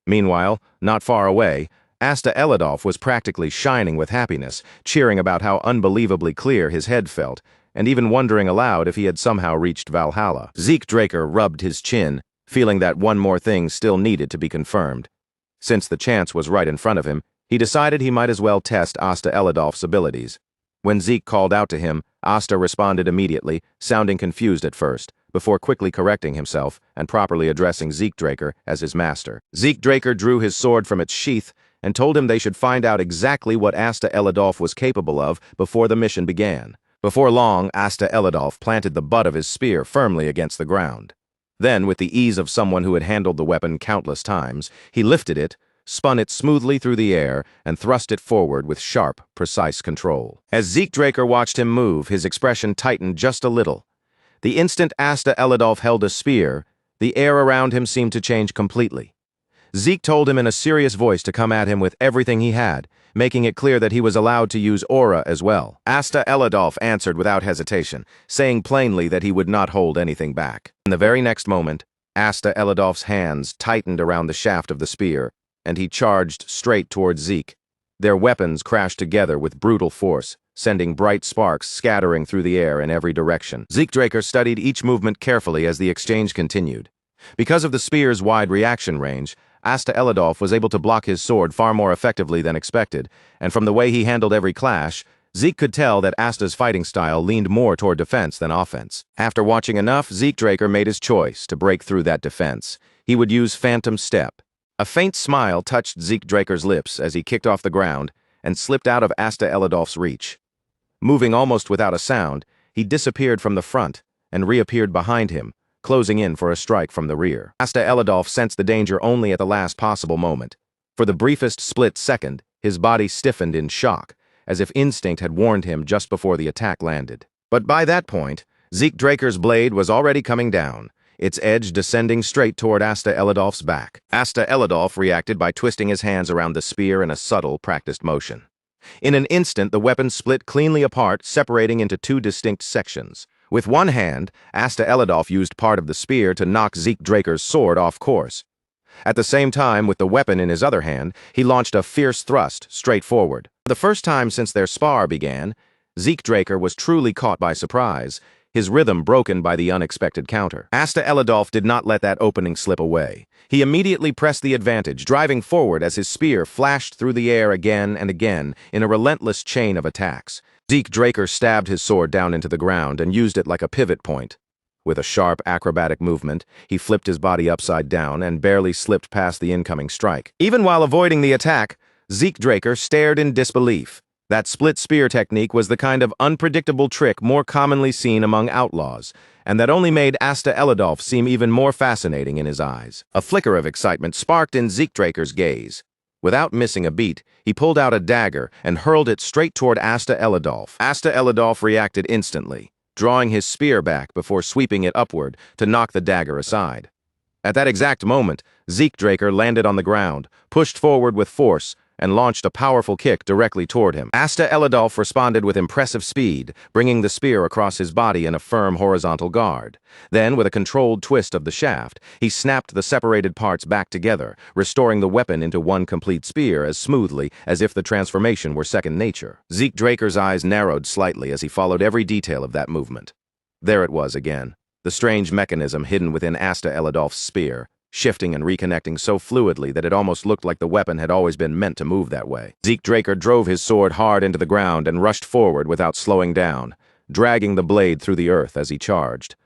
Meanwhile, not far away, Asta Elidolf was practically shining with happiness, cheering about how unbelievably clear his head felt, and even wondering aloud if he had somehow reached Valhalla. Zeke Draker rubbed his chin, feeling that one more thing still needed to be confirmed. Since the chance was right in front of him, he decided he might as well test Asta Elidolf's abilities. When Zeke called out to him, Asta responded immediately, sounding confused at first, before quickly correcting himself and properly addressing Zeke Draker as his master. Zeke Draker drew his sword from its sheath and told him they should find out exactly what Asta Elidolf was capable of before the mission began. Before long, Asta Elidolf planted the butt of his spear firmly against the ground. Then, with the ease of someone who had handled the weapon countless times, he lifted it, spun it smoothly through the air, and thrust it forward with sharp, precise control. As Zeke Draker watched him move, his expression tightened just a little. The instant Asta Elidolf held a spear, the air around him seemed to change completely. Zeke told him in a serious voice to come at him with everything he had, making it clear that he was allowed to use aura as well. Asta Elidolf answered without hesitation, saying plainly that he would not hold anything back. In the very next moment, Asta Elidolf's hands tightened around the shaft of the spear, and he charged straight towards Zeke. Their weapons crashed together with brutal force, sending bright sparks scattering through the air in every direction. Zeke Draker studied each movement carefully as the exchange continued. Because of the spear's wide reaction range, Asta Elidolf was able to block his sword far more effectively than expected, and from the way he handled every clash, Zeke could tell that Asta's fighting style leaned more toward defense than offense. After watching enough, Zeke Draker made his choice to break through that defense. He would use Phantom Step. A faint smile touched Zeke Draker's lips as he kicked off the ground and slipped out of Asta Elidolf's reach. Moving almost without a sound, he disappeared from the front and reappeared behind him, closing in for a strike from the rear. Asta Elidolf sensed the danger only at the last possible moment. For the briefest split second, his body stiffened in shock, as if instinct had warned him just before the attack landed. But by that point, Zeke Draker's blade was already coming down, its edge descending straight toward Asta Elidolf's back. Asta Elidolf reacted by twisting his hands around the spear in a subtle, practiced motion. In an instant, the weapon split cleanly apart, separating into two distinct sections. With one hand, Asta Elidolf used part of the spear to knock Zeke Draker's sword off course. At the same time, with the weapon in his other hand, he launched a fierce thrust straight forward. For the first time since their spar began, Zeke Draker was truly caught by surprise, his rhythm broken by the unexpected counter. Asta Elidolf did not let that opening slip away. He immediately pressed the advantage, driving forward as his spear flashed through the air again and again in a relentless chain of attacks. Zeke Draker stabbed his sword down into the ground and used it like a pivot point. With a sharp, acrobatic movement, he flipped his body upside down and barely slipped past the incoming strike. Even while avoiding the attack, Zeke Draker stared in disbelief. That split spear technique was the kind of unpredictable trick more commonly seen among outlaws, and that only made Asta Elidolf seem even more fascinating in his eyes. A flicker of excitement sparked in Zeke Draker's gaze. Without missing a beat, he pulled out a dagger and hurled it straight toward Asta Elidolf. Asta Elidolf reacted instantly, drawing his spear back before sweeping it upward to knock the dagger aside. At that exact moment, Zeke Draker landed on the ground, pushed forward with force, and launched a powerful kick directly toward him. Asta Elidolf responded with impressive speed, bringing the spear across his body in a firm horizontal guard. Then, with a controlled twist of the shaft, he snapped the separated parts back together, restoring the weapon into one complete spear as smoothly as if the transformation were second nature. Zeke Draker's eyes narrowed slightly as he followed every detail of that movement. There it was again, the strange mechanism hidden within Asta Elidolf's spear, shifting and reconnecting so fluidly that it almost looked like the weapon had always been meant to move that way. Zeke Draker drove his sword hard into the ground and rushed forward without slowing down, dragging the blade through the earth as he charged.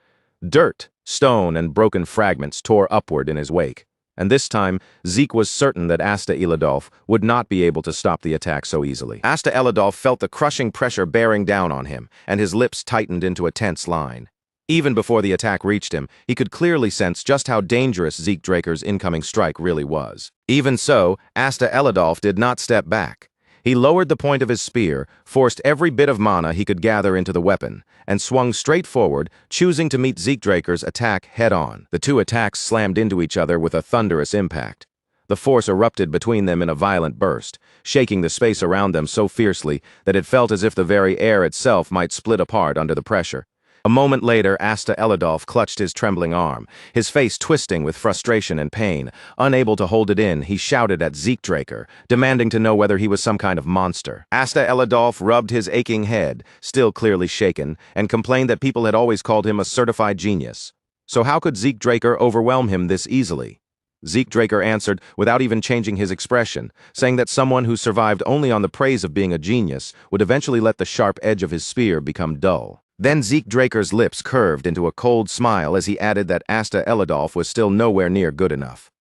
Dirt, stone, and broken fragments tore upward in his wake, and this time Zeke was certain that Asta Elidolf would not be able to stop the attack so easily. Asta Elidolf felt the crushing pressure bearing down on him, and his lips tightened into a tense line. Even before the attack reached him, he could clearly sense just how dangerous Zeke Draker's incoming strike really was. Even so, Asta Elidolf did not step back. He lowered the point of his spear, forced every bit of mana he could gather into the weapon, and swung straight forward, choosing to meet Zeke Draker's attack head-on. The two attacks slammed into each other with a thunderous impact. The force erupted between them in a violent burst, shaking the space around them so fiercely that it felt as if the very air itself might split apart under the pressure. A moment later, Asta Elidolf clutched his trembling arm, his face twisting with frustration and pain. Unable to hold it in, he shouted at Zeke Draker, demanding to know whether he was some kind of monster. Asta Elidolf rubbed his aching head, still clearly shaken, and complained that people had always called him a certified genius. So how could Zeke Draker overwhelm him this easily? Zeke Draker answered without even changing his expression, saying that someone who survived only on the praise of being a genius would eventually let the sharp edge of his spear become dull. Then Zeke Draker's lips curved into a cold smile as he added that Asta Elidolf was still nowhere near good enough.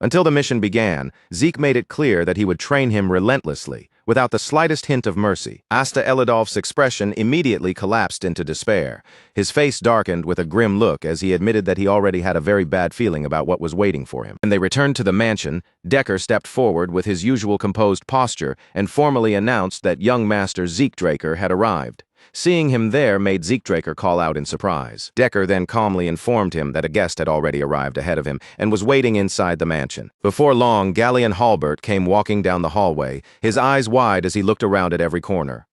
Until the mission began, Zeke made it clear that he would train him relentlessly, without the slightest hint of mercy. Asta Elidolf's expression immediately collapsed into despair. His face darkened with a grim look as he admitted that he already had a very bad feeling about what was waiting for him. When they returned to the mansion, Decker stepped forward with his usual composed posture and formally announced that young Master Zeke Draker had arrived. Seeing him there made Zeke Draker call out in surprise. Decker then calmly informed him that a guest had already arrived ahead of him and was waiting inside the mansion. Before long, Galleon Halbert came walking down the hallway, his eyes wide as he looked around at every corner.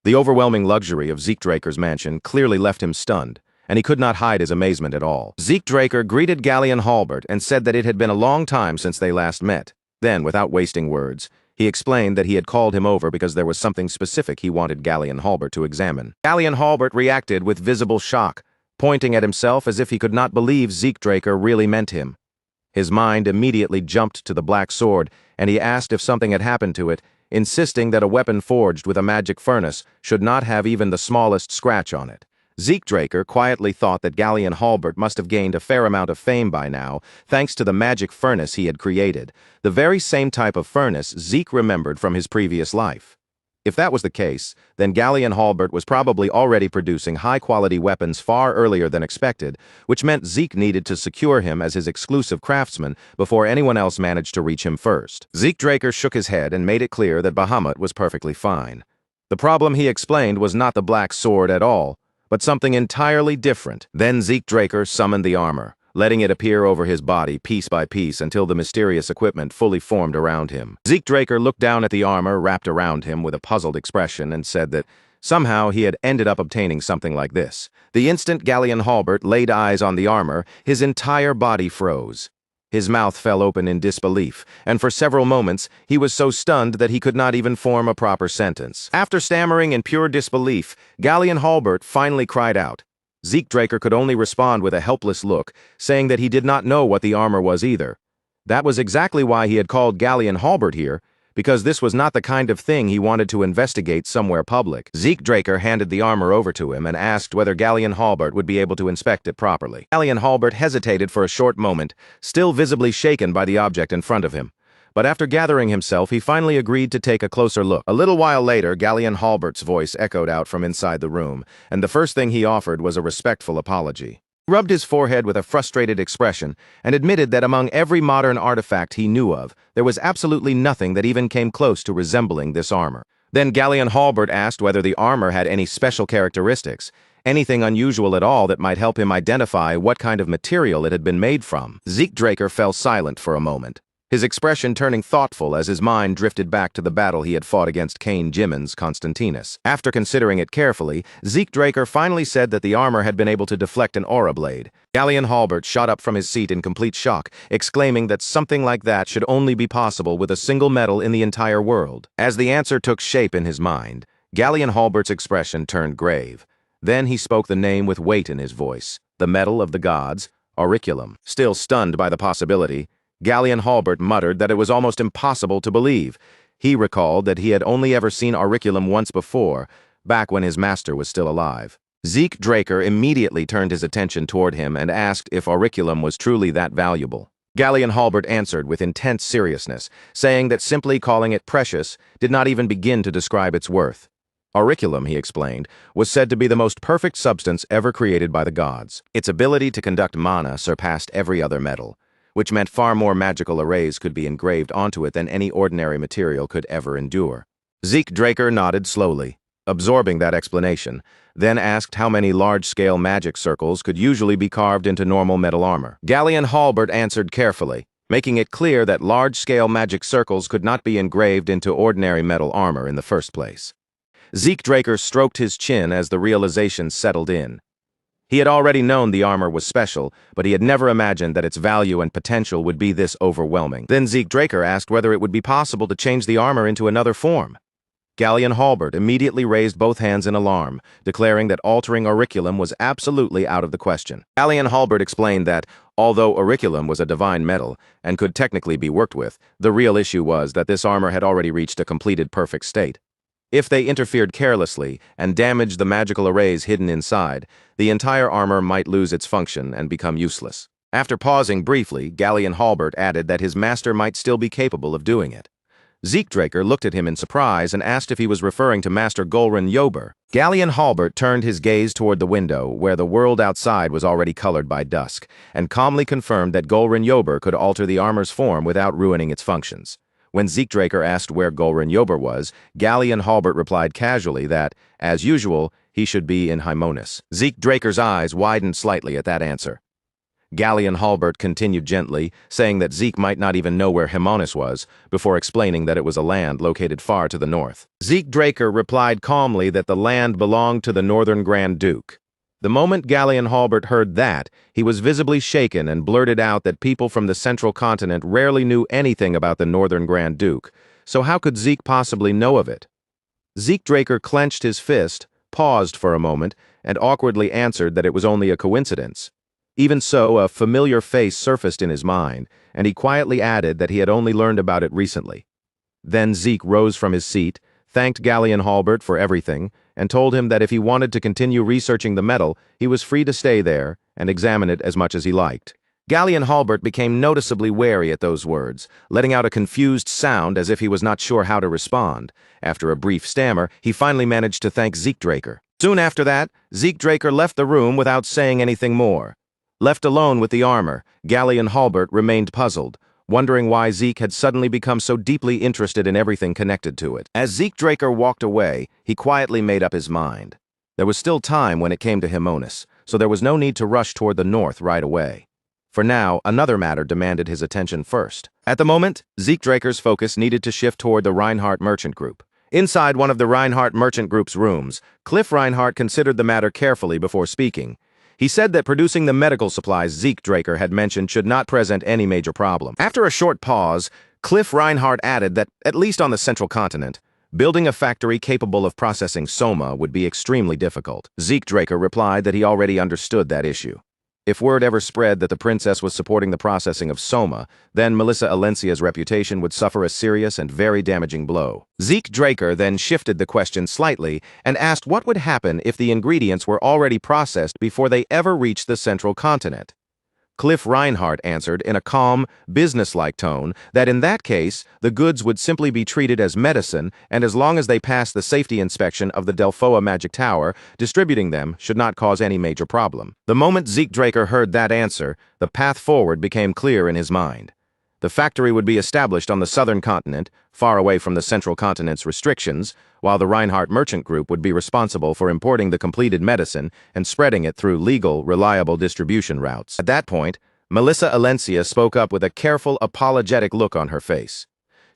The overwhelming luxury of Zeke Draker's mansion clearly left him stunned, and he could not hide his amazement at all. Zeke Draker greeted Galleon Halbert and said that it had been a long time since they last met. Then, without wasting words, he explained that he had called him over because there was something specific he wanted Galleon Halbert to examine. Galleon Halbert reacted with visible shock, pointing at himself as if he could not believe Zeke Draker really meant him. His mind immediately jumped to the black sword, and he asked if something had happened to it, insisting that a weapon forged with a magic furnace should not have even the smallest scratch on it. Zeke Draker quietly thought that Galleon Halbert must have gained a fair amount of fame by now, thanks to the magic furnace he had created, the very same type of furnace Zeke remembered from his previous life. If that was the case, then Galleon Halbert was probably already producing high-quality weapons far earlier than expected, which meant Zeke needed to secure him as his exclusive craftsman before anyone else managed to reach him first. Zeke Draker shook his head and made it clear that Bahamut was perfectly fine. The problem, he explained, was not the black sword at all, but something entirely different. Then Zeke Draker summoned the armor, letting it appear over his body piece by piece until the mysterious equipment fully formed around him. Zeke Draker looked down at the armor wrapped around him with a puzzled expression and said that somehow he had ended up obtaining something like this. The instant Galleon Halbert laid eyes on the armor, his entire body froze. His mouth fell open in disbelief, and for several moments he was so stunned that he could not even form a proper sentence. After stammering in pure disbelief, Galleon Halbert finally cried out. Zeke Draker could only respond with a helpless look, saying that he did not know what the armor was either. That was exactly why he had called Galleon Halbert here, because this was not the kind of thing he wanted to investigate somewhere public. Zeke Draker handed the armor over to him and asked whether Galleon Halbert would be able to inspect it properly. Galleon Halbert hesitated for a short moment, still visibly shaken by the object in front of him. But after gathering himself, he finally agreed to take a closer look. A little while later, Galleon Halbert's voice echoed out from inside the room, and the first thing he offered was a respectful apology. He rubbed his forehead with a frustrated expression and admitted that among every modern artifact he knew of, there was absolutely nothing that even came close to resembling this armor. Then Galleon Halbert asked whether the armor had any special characteristics, anything unusual at all that might help him identify what kind of material it had been made from. Zeke Draker fell silent for a moment, his expression turning thoughtful as his mind drifted back to the battle he had fought against Cain Jimin's Constantinus. After considering it carefully, Zeke Draker finally said that the armor had been able to deflect an aura blade. Galleon Halbert shot up from his seat in complete shock, exclaiming that something like that should only be possible with a single metal in the entire world. As the answer took shape in his mind, Galleon Halbert's expression turned grave. Then he spoke the name with weight in his voice, the metal of the gods, auriculum. Still stunned by the possibility, Galleon Halbert muttered that it was almost impossible to believe. He recalled that he had only ever seen auriculum once before, back when his master was still alive. Zeke Draker immediately turned his attention toward him and asked if auriculum was truly that valuable. Galleon Halbert answered with intense seriousness, saying that simply calling it precious did not even begin to describe its worth. Auriculum, he explained, was said to be the most perfect substance ever created by the gods. Its ability to conduct mana surpassed every other metal, which meant far more magical arrays could be engraved onto it than any ordinary material could ever endure. Zeke Draker nodded slowly, absorbing that explanation, then asked how many large-scale magic circles could usually be carved into normal metal armor. Galleon Halbert answered carefully, making it clear that large-scale magic circles could not be engraved into ordinary metal armor in the first place. Zeke Draker stroked his chin as the realization settled in. He had already known the armor was special, but he had never imagined that its value and potential would be this overwhelming. Then Zeke Draker asked whether it would be possible to change the armor into another form. Galleon Halbert immediately raised both hands in alarm, declaring that altering auriculum was absolutely out of the question. Galleon Halbert explained that, although auriculum was a divine metal and could technically be worked with, the real issue was that this armor had already reached a completed perfect state. If they interfered carelessly and damaged the magical arrays hidden inside, the entire armor might lose its function and become useless. After pausing briefly, Galleon Halbert added that his master might still be capable of doing it. Zeke Draker looked at him in surprise and asked if he was referring to Master Golrin Yober. Galleon Halbert turned his gaze toward the window, where the world outside was already colored by dusk, and calmly confirmed that Golrin Yober could alter the armor's form without ruining its functions. When Zeke Draker asked where Golrin Yober was, Galleon Halbert replied casually that, as usual, he should be in Hymonus. Zeke Draker's eyes widened slightly at that answer. Galleon Halbert continued gently, saying that Zeke might not even know where Hymonus was, before explaining that it was a land located far to the north. Zeke Draker replied calmly that the land belonged to the Northern Grand Duke. The moment Galleon Halbert heard that, he was visibly shaken and blurted out that people from the central continent rarely knew anything about the Northern Grand Duke, so how could Zeke possibly know of it? Zeke Draker clenched his fist, paused for a moment, and awkwardly answered that it was only a coincidence. Even so, a familiar face surfaced in his mind, and he quietly added that he had only learned about it recently. Then Zeke rose from his seat, thanked Galleon Halbert for everything, and told him that if he wanted to continue researching the metal, he was free to stay there and examine it as much as he liked. Galleon Halbert became noticeably wary at those words, letting out a confused sound as if he was not sure how to respond. After a brief stammer, he finally managed to thank Zeke Draker. Soon after that, Zeke Draker left the room without saying anything more. Left alone with the armor, Galleon Halbert remained puzzled, wondering why Zeke had suddenly become so deeply interested in everything connected to it. As Zeke Draker walked away, he quietly made up his mind. There was still time when it came to Hymonus, so there was no need to rush toward the north right away. For now, another matter demanded his attention first. At the moment, Zeke Draker's focus needed to shift toward the Reinhardt Merchant Group. Inside one of the Reinhardt Merchant Group's rooms, Cliff Reinhardt considered the matter carefully before speaking. He said that producing the medical supplies Zeke Draker had mentioned should not present any major problem. After a short pause, Cliff Reinhardt added that, at least on the central continent, building a factory capable of processing soma would be extremely difficult. Zeke Draker replied that he already understood that issue. If word ever spread that the princess was supporting the processing of soma, then Melissa Alencia's reputation would suffer a serious and very damaging blow. Zeke Draker then shifted the question slightly and asked what would happen if the ingredients were already processed before they ever reached the central continent. Cliff Reinhardt answered in a calm, businesslike tone that in that case, the goods would simply be treated as medicine, and as long as they passed the safety inspection of the Delphoa Magic Tower, distributing them should not cause any major problem. The moment Zeke Draker heard that answer, the path forward became clear in his mind. The factory would be established on the southern continent, far away from the central continent's restrictions, while the Reinhardt Merchant Group would be responsible for importing the completed medicine and spreading it through legal, reliable distribution routes. At that point, Melissa Alencia spoke up with a careful, apologetic look on her face.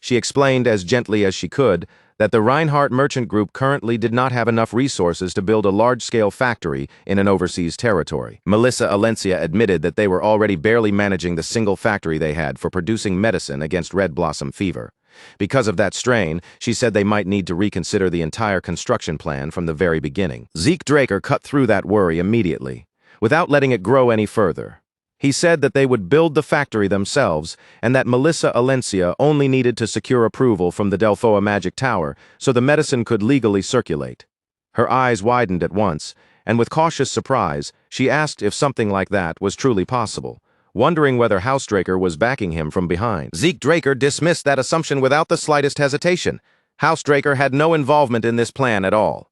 She explained as gently as she could that the Reinhardt Merchant Group currently did not have enough resources to build a large-scale factory in an overseas territory. Melissa Alencia admitted that they were already barely managing the single factory they had for producing medicine against red blossom fever. Because of that strain, she said they might need to reconsider the entire construction plan from the very beginning. Zeke Draker cut through that worry immediately, without letting it grow any further. He said that they would build the factory themselves and that Melissa Alencia only needed to secure approval from the Delphoa Magic Tower so the medicine could legally circulate. Her eyes widened at once, and with cautious surprise, she asked if something like that was truly possible, wondering whether House Draker was backing him from behind. Zeke Draker dismissed that assumption without the slightest hesitation. House Draker had no involvement in this plan at all.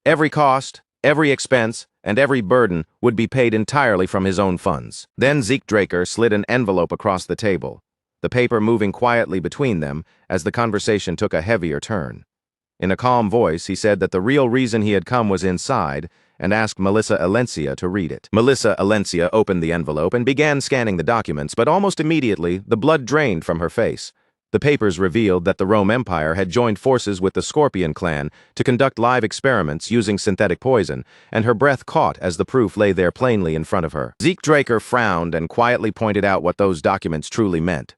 Every cost, every expense, and every burden would be paid entirely from his own funds. Then Zeke Draker slid an envelope across the table, the paper moving quietly between them as the conversation took a heavier turn. In a calm voice, he said that the real reason he had come was inside and asked Melissa Alencia to read it. Melissa Alencia opened the envelope and began scanning the documents, but almost immediately, the blood drained from her face. The papers revealed that the Rome Empire had joined forces with the Scorpion clan to conduct live experiments using synthetic poison, and her breath caught as the proof lay there plainly in front of her. Zeke Draker frowned and quietly pointed out what those documents truly meant.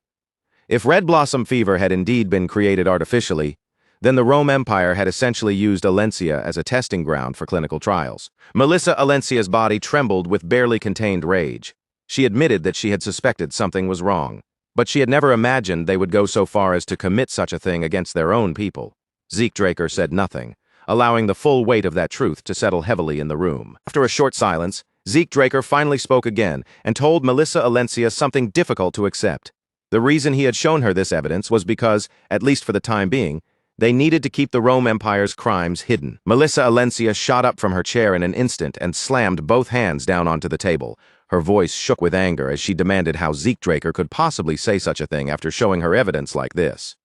If red blossom fever had indeed been created artificially, then the Rome Empire had essentially used Alencia as a testing ground for clinical trials. Melissa Alencia's body trembled with barely contained rage. She admitted that she had suspected something was wrong, but she had never imagined they would go so far as to commit such a thing against their own people. Zeke Draker said nothing, allowing the full weight of that truth to settle heavily in the room. After a short silence, Zeke Draker finally spoke again and told Melissa Alencia something difficult to accept. The reason he had shown her this evidence was because, at least for the time being, they needed to keep the Rome Empire's crimes hidden. Melissa Alencia shot up from her chair in an instant and slammed both hands down onto the table. Her voice shook with anger as she demanded how Zeke Draker could possibly say such a thing after showing her evidence like this.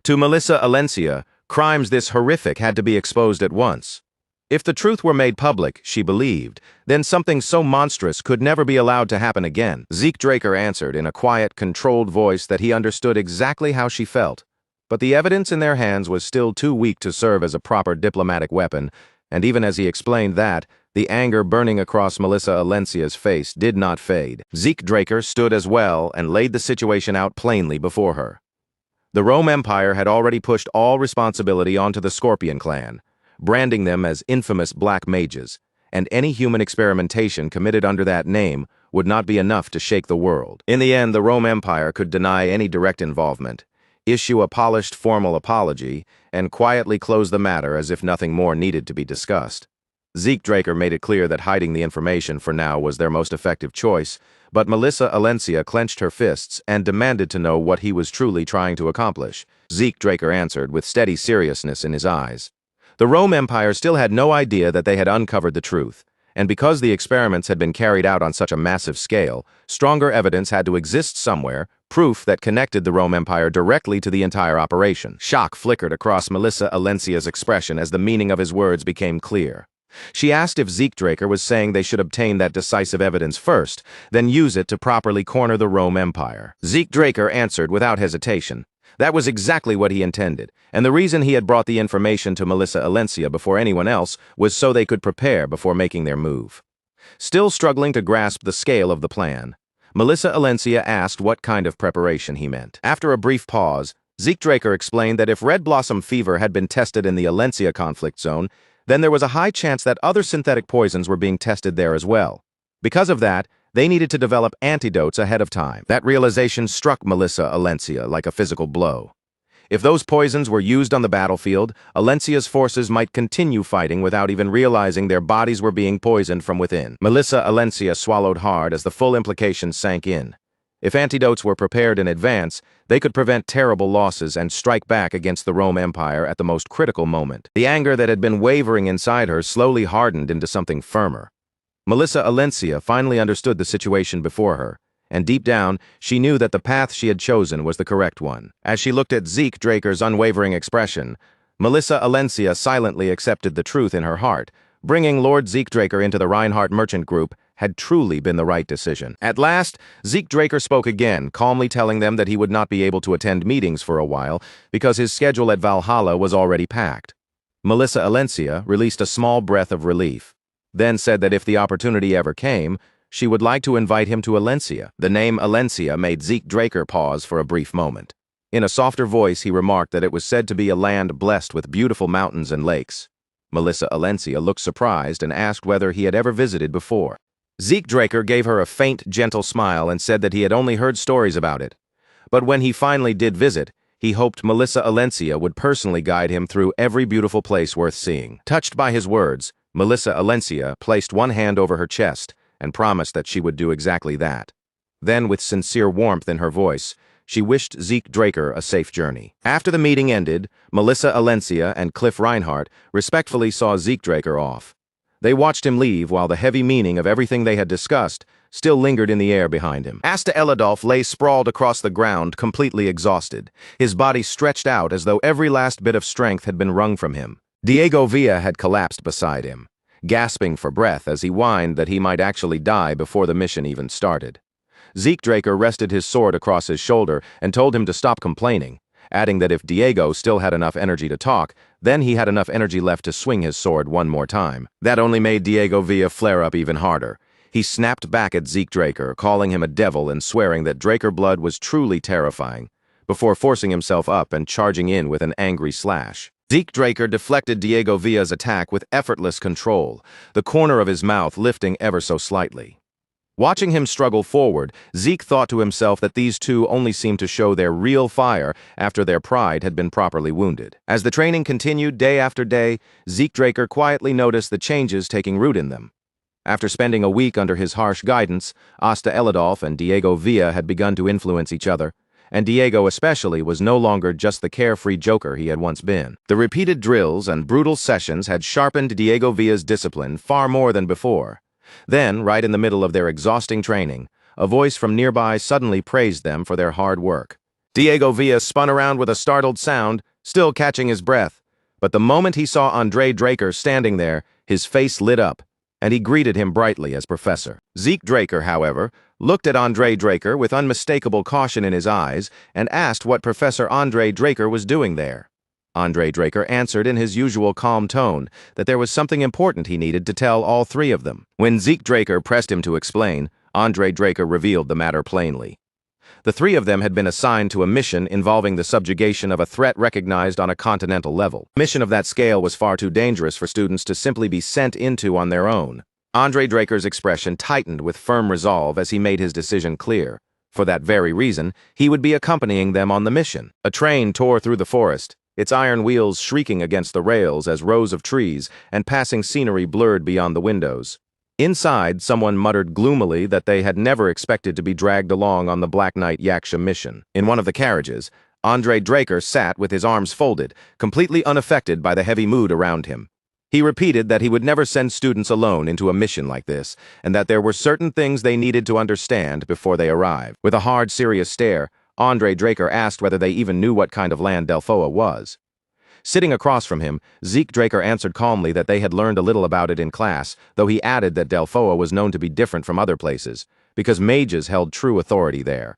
To Melissa Alencia, crimes this horrific had to be exposed at once. If the truth were made public, she believed, then something so monstrous could never be allowed to happen again. Zeke Draker answered in a quiet, controlled voice that he understood exactly how she felt. But the evidence in their hands was still too weak to serve as a proper diplomatic weapon, and even as he explained that, the anger burning across Melissa Alencia's face did not fade. Zeke Draker stood as well and laid the situation out plainly before her. The Rome Empire had already pushed all responsibility onto the Scorpion clan, branding them as infamous black mages, and any human experimentation committed under that name would not be enough to shake the world. In the end, the Rome Empire could deny any direct involvement, issue a polished formal apology, and quietly close the matter as if nothing more needed to be discussed. Zeke Draker made it clear that hiding the information for now was their most effective choice, but Melissa Alencia clenched her fists and demanded to know what he was truly trying to accomplish. Zeke Draker answered with steady seriousness in his eyes. The Rome Empire still had no idea that they had uncovered the truth, and because the experiments had been carried out on such a massive scale, stronger evidence had to exist somewhere, proof that connected the Rome Empire directly to the entire operation. Shock flickered across Melissa Alencia's expression as the meaning of his words became clear. She asked if Zeke Draker was saying they should obtain that decisive evidence first, then use it to properly corner the Rome Empire. Zeke Draker answered without hesitation. That was exactly what he intended, and the reason he had brought the information to Melissa Alencia before anyone else was so they could prepare before making their move. Still struggling to grasp the scale of the plan, Melissa Alencia asked what kind of preparation he meant. After a brief pause, Zeke Draker explained that if red blossom fever had been tested in the Alencia conflict zone, then there was a high chance that other synthetic poisons were being tested there as well. Because of that, they needed to develop antidotes ahead of time. That realization struck Melissa Alencia like a physical blow. If those poisons were used on the battlefield, Alencia's forces might continue fighting without even realizing their bodies were being poisoned from within. Melissa Alencia swallowed hard as the full implications sank in. If antidotes were prepared in advance, they could prevent terrible losses and strike back against the Rome Empire at the most critical moment. The anger that had been wavering inside her slowly hardened into something firmer. Melissa Alencia finally understood the situation before her, and deep down, she knew that the path she had chosen was the correct one. As she looked at Zeke Draker's unwavering expression, Melissa Alencia silently accepted the truth in her heart. Bringing Lord Zeke Draker into the Reinhardt Merchant Group had truly been the right decision. At last, Zeke Draker spoke again, calmly telling them that he would not be able to attend meetings for a while because his schedule at Valhalla was already packed. Melissa Alencia released a small breath of relief, then said that if the opportunity ever came, she would like to invite him to Alencia. The name Alencia made Zeke Draker pause for a brief moment. In a softer voice, he remarked that it was said to be a land blessed with beautiful mountains and lakes. Melissa Alencia looked surprised and asked whether he had ever visited before. Zeke Draker gave her a faint, gentle smile and said that he had only heard stories about it. But when he finally did visit, he hoped Melissa Alencia would personally guide him through every beautiful place worth seeing. Touched by his words, Melissa Alencia placed one hand over her chest and promised that she would do exactly that. Then, with sincere warmth in her voice, she wished Zeke Draker a safe journey. After the meeting ended, Melissa Alencia and Cliff Reinhardt respectfully saw Zeke Draker off. They watched him leave while the heavy meaning of everything they had discussed still lingered in the air behind him. Asta Elidolf lay sprawled across the ground, completely exhausted, his body stretched out as though every last bit of strength had been wrung from him. Diego Villa had collapsed beside him, gasping for breath as he whined that he might actually die before the mission even started. Zeke Draker rested his sword across his shoulder and told him to stop complaining, adding that if Diego still had enough energy to talk, then he had enough energy left to swing his sword one more time. That only made Diego Villa flare up even harder. He snapped back at Zeke Draker, calling him a devil and swearing that Draker blood was truly terrifying, before forcing himself up and charging in with an angry slash. Zeke Draker deflected Diego Villa's attack with effortless control, the corner of his mouth lifting ever so slightly. Watching him struggle forward, Zeke thought to himself that these two only seemed to show their real fire after their pride had been properly wounded. As the training continued day after day, Zeke Draker quietly noticed the changes taking root in them. After spending a week under his harsh guidance, Asta Elidolf and Diego Villa had begun to influence each other, and Diego especially was no longer just the carefree joker he had once been. The repeated drills and brutal sessions had sharpened Diego Villa's discipline far more than before. Then, right in the middle of their exhausting training, a voice from nearby suddenly praised them for their hard work. Diego Villa spun around with a startled sound, still catching his breath, but the moment he saw Andre Draker standing there, his face lit up, and he greeted him brightly as Professor. Zeke Draker, however, looked at Andre Draker with unmistakable caution in his eyes and asked what Professor Andre Draker was doing there. Andre Draker answered in his usual calm tone that there was something important he needed to tell all three of them. When Zeke Draker pressed him to explain, Andre Draker revealed the matter plainly. The three of them had been assigned to a mission involving the subjugation of a threat recognized on a continental level. A mission of that scale was far too dangerous for students to simply be sent into on their own. Andre Draker's expression tightened with firm resolve as he made his decision clear. For that very reason, he would be accompanying them on the mission. A train tore through the forest, its iron wheels shrieking against the rails as rows of trees and passing scenery blurred beyond the windows. Inside, someone muttered gloomily that they had never expected to be dragged along on the Black Knight Yaksha mission. In one of the carriages, Andre Draker sat with his arms folded, completely unaffected by the heavy mood around him. He repeated that he would never send students alone into a mission like this, and that there were certain things they needed to understand before they arrived. With a hard, serious stare, Andre Draker asked whether they even knew what kind of land Delphoa was. Sitting across from him, Zeke Draker answered calmly that they had learned a little about it in class, though he added that Delphoa was known to be different from other places, because mages held true authority there.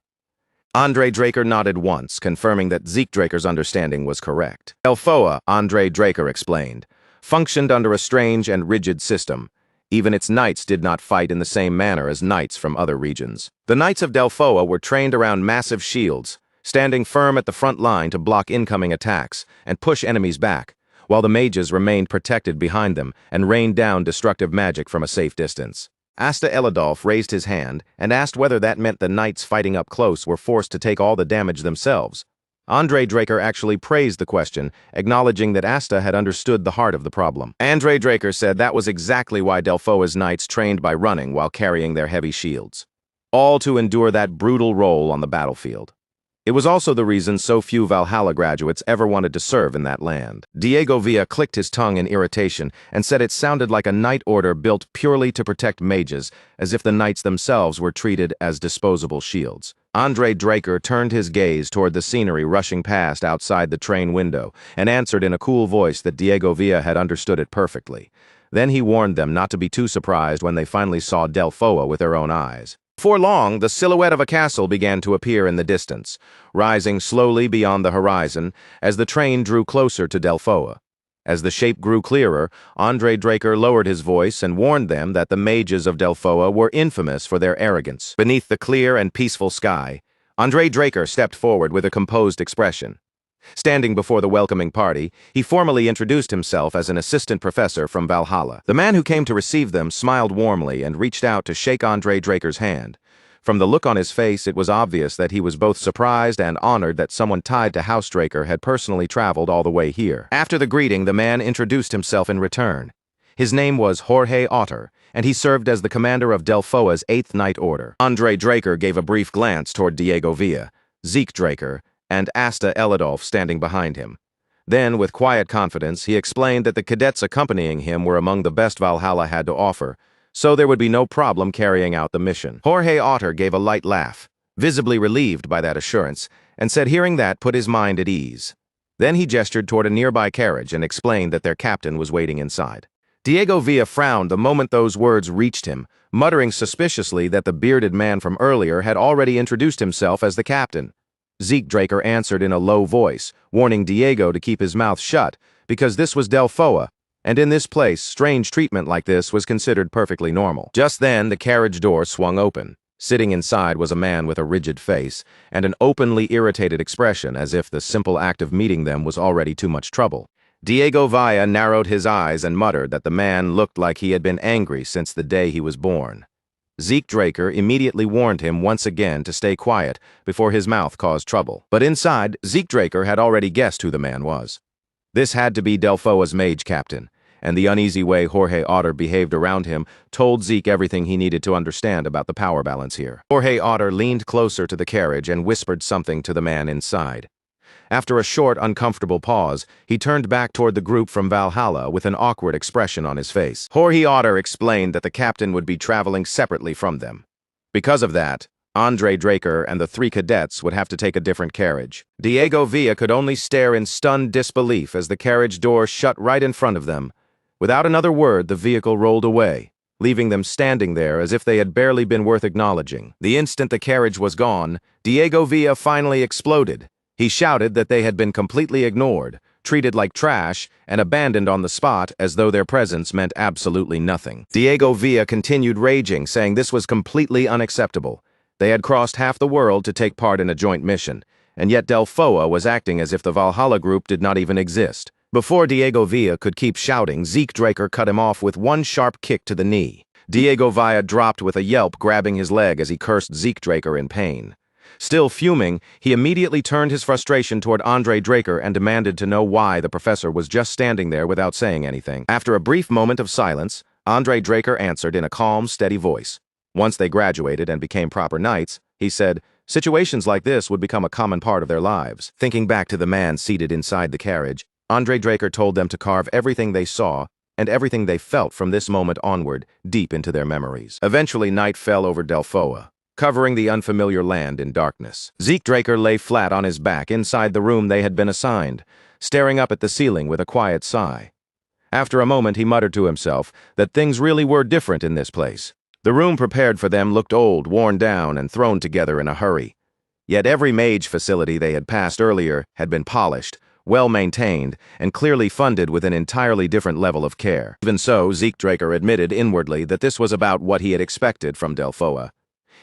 Andre Draker nodded once, confirming that Zeke Draker's understanding was correct. Delphoa, Andre Draker explained, functioned under a strange and rigid system. Even its knights did not fight in the same manner as knights from other regions. The knights of Delphoa were trained around massive shields, standing firm at the front line to block incoming attacks and push enemies back, while the mages remained protected behind them and rained down destructive magic from a safe distance. Asta Elidolf raised his hand and asked whether that meant the knights fighting up close were forced to take all the damage themselves. Andre Draker actually praised the question, acknowledging that Asta had understood the heart of the problem. Andre Draker said that was exactly why Delphoa's knights trained by running while carrying their heavy shields, all to endure that brutal role on the battlefield. It was also the reason so few Valhalla graduates ever wanted to serve in that land. Diego Villa clicked his tongue in irritation and said it sounded like a knight order built purely to protect mages, as if the knights themselves were treated as disposable shields. Andre Draker turned his gaze toward the scenery rushing past outside the train window and answered in a cool voice that Diego Villa had understood it perfectly. Then he warned them not to be too surprised when they finally saw Delphoa with their own eyes. Before long, the silhouette of a castle began to appear in the distance, rising slowly beyond the horizon as the train drew closer to Delphoa. As the shape grew clearer, Andre Draker lowered his voice and warned them that the mages of Delphoa were infamous for their arrogance. Beneath the clear and peaceful sky, Andre Draker stepped forward with a composed expression. Standing before the welcoming party, he formally introduced himself as an assistant professor from Valhalla. The man who came to receive them smiled warmly and reached out to shake Andre Draker's hand. From the look on his face, it was obvious that he was both surprised and honored that someone tied to House Draker had personally traveled all the way here. After the greeting, the man introduced himself in return. His name was Jorge Otter, and he served as the commander of Delphoa's 8th Knight Order. Andre Draker gave a brief glance toward Diego Villa, Zeke Draker, and Asta Elidolf standing behind him. Then, with quiet confidence, he explained that the cadets accompanying him were among the best Valhalla had to offer, so there would be no problem carrying out the mission. Jorge Otter gave a light laugh, visibly relieved by that assurance, and said hearing that put his mind at ease. Then he gestured toward a nearby carriage and explained that their captain was waiting inside. Diego Villa frowned the moment those words reached him, muttering suspiciously that the bearded man from earlier had already introduced himself as the captain. Zeke Draker answered in a low voice, warning Diego to keep his mouth shut, because this was Delphoa, and in this place, strange treatment like this was considered perfectly normal. Just then, the carriage door swung open. Sitting inside was a man with a rigid face and an openly irritated expression, as if the simple act of meeting them was already too much trouble. Diego Villa narrowed his eyes and muttered that the man looked like he had been angry since the day he was born. Zeke Draker immediately warned him once again to stay quiet before his mouth caused trouble. But inside, Zeke Draker had already guessed who the man was. This had to be Delphoa's mage captain, and the uneasy way Jorge Otter behaved around him told Zeke everything he needed to understand about the power balance here. Jorge Otter leaned closer to the carriage and whispered something to the man inside. After a short, uncomfortable pause, he turned back toward the group from Valhalla with an awkward expression on his face. Jorge Otter explained that the captain would be traveling separately from them. Because of that, Andre Draker and the 3 cadets would have to take a different carriage. Diego Villa could only stare in stunned disbelief as the carriage door shut right in front of them. Without another word, the vehicle rolled away, leaving them standing there as if they had barely been worth acknowledging. The instant the carriage was gone, Diego Villa finally exploded. He shouted that they had been completely ignored, treated like trash, and abandoned on the spot as though their presence meant absolutely nothing. Diego Villa continued raging, saying this was completely unacceptable. They had crossed half the world to take part in a joint mission, and yet Delphoa was acting as if the Valhalla group did not even exist. Before Diego Villa could keep shouting, Zeke Draker cut him off with one sharp kick to the knee. Diego Villa dropped with a yelp, grabbing his leg as he cursed Zeke Draker in pain. Still fuming, he immediately turned his frustration toward Andre Draker and demanded to know why the professor was just standing there without saying anything. After a brief moment of silence, Andre Draker answered in a calm, steady voice. Once they graduated and became proper knights, he said, situations like this would become a common part of their lives. Thinking back to the man seated inside the carriage, Andre Draker told them to carve everything they saw and everything they felt from this moment onward deep into their memories. Eventually, night fell over Delphoa, covering the unfamiliar land in darkness. Zeke Draker lay flat on his back inside the room they had been assigned, staring up at the ceiling with a quiet sigh. After a moment, he muttered to himself that things really were different in this place. The room prepared for them looked old, worn down, and thrown together in a hurry. Yet every mage facility they had passed earlier had been polished, well-maintained, and clearly funded with an entirely different level of care. Even so, Zeke Draker admitted inwardly that this was about what he had expected from Delfoa.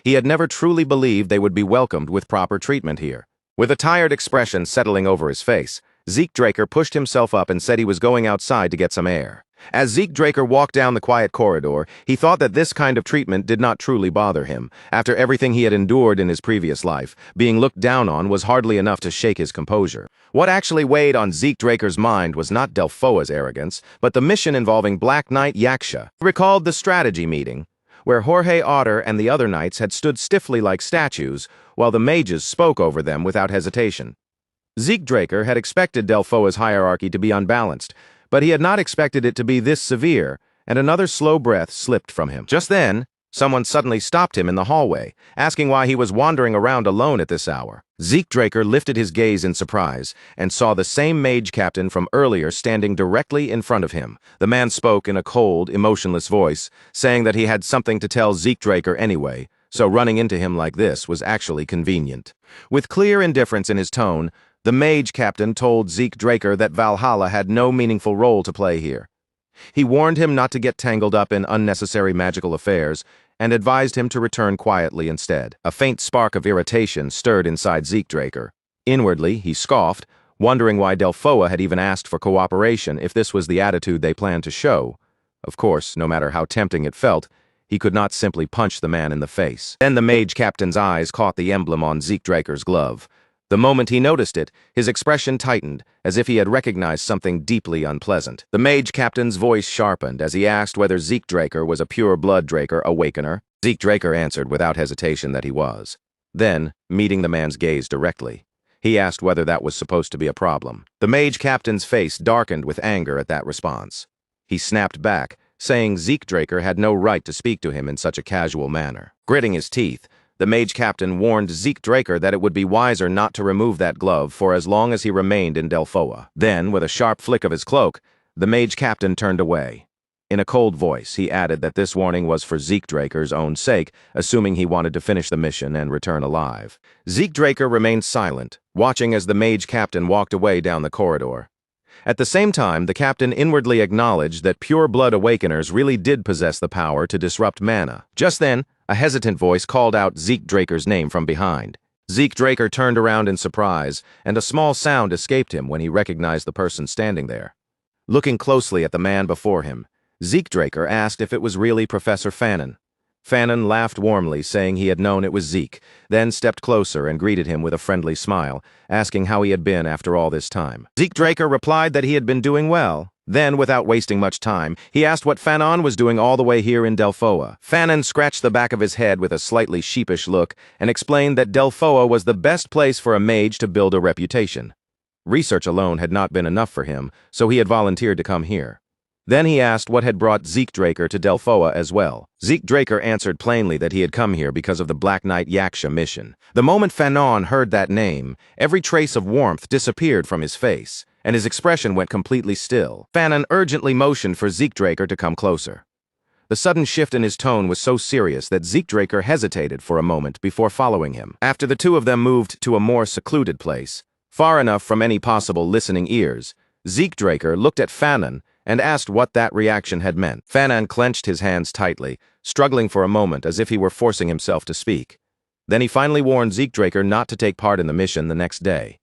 He had never truly believed they would be welcomed with proper treatment here. With a tired expression settling over his face, Zeke Draker pushed himself up and said he was going outside to get some air. As Zeke Draker walked down the quiet corridor, he thought that this kind of treatment did not truly bother him. After everything he had endured in his previous life, being looked down on was hardly enough to shake his composure. What actually weighed on Zeke Draker's mind was not Delfoa's arrogance, but the mission involving Black Knight Yaksha. He recalled the strategy meeting, where Jorge Otter and the other knights had stood stiffly like statues, while the mages spoke over them without hesitation. Zeke Draker had expected Delfoa's hierarchy to be unbalanced, but he had not expected it to be this severe, and another slow breath slipped from him. Just then, someone suddenly stopped him in the hallway, asking why he was wandering around alone at this hour. Zeke Draker lifted his gaze in surprise and saw the same mage captain from earlier standing directly in front of him. The man spoke in a cold, emotionless voice, saying that he had something to tell Zeke Draker anyway, so running into him like this was actually convenient. With clear indifference in his tone, the mage captain told Zeke Draker that Valhalla had no meaningful role to play here. He warned him not to get tangled up in unnecessary magical affairs and advised him to return quietly instead. A faint spark of irritation stirred inside Zeke Draker. Inwardly, he scoffed, wondering why Delfoa had even asked for cooperation if this was the attitude they planned to show. Of course, no matter how tempting it felt, he could not simply punch the man in the face. Then the mage captain's eyes caught the emblem on Zeke Draker's glove. The moment he noticed it, his expression tightened, as if he had recognized something deeply unpleasant. The mage captain's voice sharpened as he asked whether Zeke Draker was a pure-blood Draker awakener. Zeke Draker answered without hesitation that he was. Then, meeting the man's gaze directly, he asked whether that was supposed to be a problem. The mage captain's face darkened with anger at that response. He snapped back, saying Zeke Draker had no right to speak to him in such a casual manner. Gritting his teeth, the mage captain warned Zeke Draker that it would be wiser not to remove that glove for as long as he remained in Delfoa. Then, with a sharp flick of his cloak, the mage captain turned away. In a cold voice, he added that this warning was for Zeke Draker's own sake, assuming he wanted to finish the mission and return alive. Zeke Draker remained silent, watching as the mage captain walked away down the corridor. At the same time, the captain inwardly acknowledged that pure-blood awakeners really did possess the power to disrupt mana. Just then, a hesitant voice called out Zeke Draker's name from behind. Zeke Draker turned around in surprise, and a small sound escaped him when he recognized the person standing there. Looking closely at the man before him, Zeke Draker asked if it was really Professor Fannin. Fannin laughed warmly, saying he had known it was Zeke, then stepped closer and greeted him with a friendly smile, asking how he had been after all this time. Zeke Draker replied that he had been doing well. Then, without wasting much time, he asked what Fannin was doing all the way here in Delfoa. Fannin scratched the back of his head with a slightly sheepish look and explained that Delfoa was the best place for a mage to build a reputation. Research alone had not been enough for him, so he had volunteered to come here. Then he asked what had brought Zeke Draker to Delfoa as well. Zeke Draker answered plainly that he had come here because of the Black Knight Yaksha mission. The moment Fannin heard that name, every trace of warmth disappeared from his face, and his expression went completely still. Fannin urgently motioned for Zeke Draker to come closer. The sudden shift in his tone was so serious that Zeke Draker hesitated for a moment before following him. After the two of them moved to a more secluded place, far enough from any possible listening ears, Zeke Draker looked at Fannin and asked what that reaction had meant. Fannin clenched his hands tightly, struggling for a moment as if he were forcing himself to speak. Then he finally warned Zeke Draker not to take part in the mission the next day.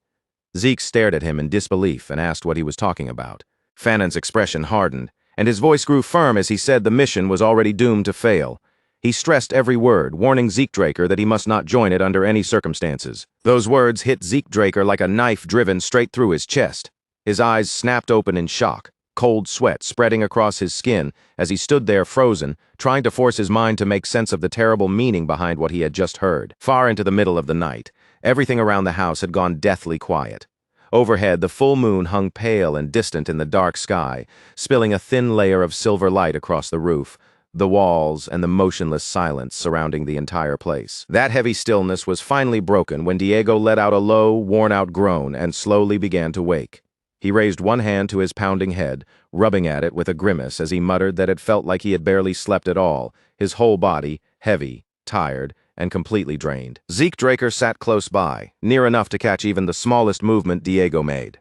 Zeke stared at him in disbelief and asked what he was talking about. Fannin's expression hardened, and his voice grew firm as he said the mission was already doomed to fail. He stressed every word, warning Zeke Draker that he must not join it under any circumstances. Those words hit Zeke Draker like a knife driven straight through his chest. His eyes snapped open in shock, cold sweat spreading across his skin as he stood there frozen, trying to force his mind to make sense of the terrible meaning behind what he had just heard. Far into the middle of the night, everything around the house had gone deathly quiet. Overhead, the full moon hung pale and distant in the dark sky, spilling a thin layer of silver light across the roof, the walls, and the motionless silence surrounding the entire place. That heavy stillness was finally broken when Diego let out a low, worn-out groan and slowly began to wake. He raised one hand to his pounding head, rubbing at it with a grimace as he muttered that it felt like he had barely slept at all, his whole body heavy, tired, and completely drained. Zeke Draker sat close by, near enough to catch even the smallest movement Diego made.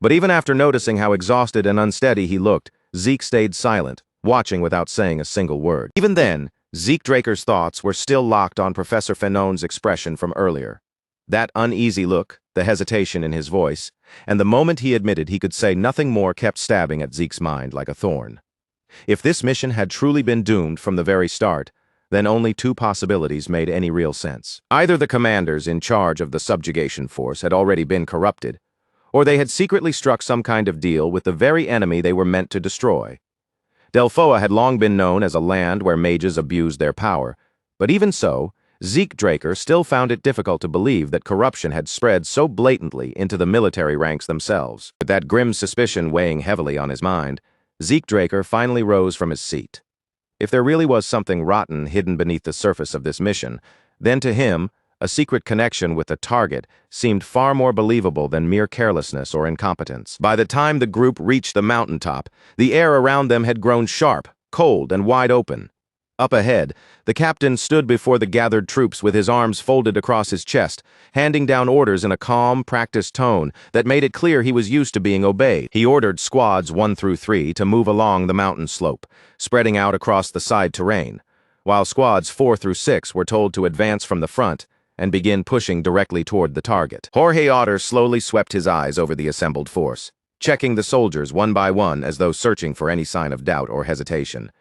But even after noticing how exhausted and unsteady he looked, Zeke stayed silent, watching without saying a single word. Even then, Zeke Draker's thoughts were still locked on Professor Fanon's expression from earlier. That uneasy look, the hesitation in his voice, and the moment he admitted he could say nothing more kept stabbing at Zeke's mind like a thorn. If this mission had truly been doomed from the very start, then only two possibilities made any real sense. Either the commanders in charge of the subjugation force had already been corrupted, or they had secretly struck some kind of deal with the very enemy they were meant to destroy. Delphoa had long been known as a land where mages abused their power, but even so, Zeke Draker still found it difficult to believe that corruption had spread so blatantly into the military ranks themselves. With that grim suspicion weighing heavily on his mind, Zeke Draker finally rose from his seat. If there really was something rotten hidden beneath the surface of this mission, then to him, a secret connection with the target seemed far more believable than mere carelessness or incompetence. By the time the group reached the mountaintop, the air around them had grown sharp, cold, and wide open. Up ahead, the captain stood before the gathered troops with his arms folded across his chest, handing down orders in a calm, practiced tone that made it clear he was used to being obeyed. He ordered squads 1 through 3 to move along the mountain slope, spreading out across the side terrain, while squads 4 through 6 were told to advance from the front and begin pushing directly toward the target. Jorge Otter slowly swept his eyes over the assembled force, checking the soldiers one by one as though searching for any sign of doubt or hesitation.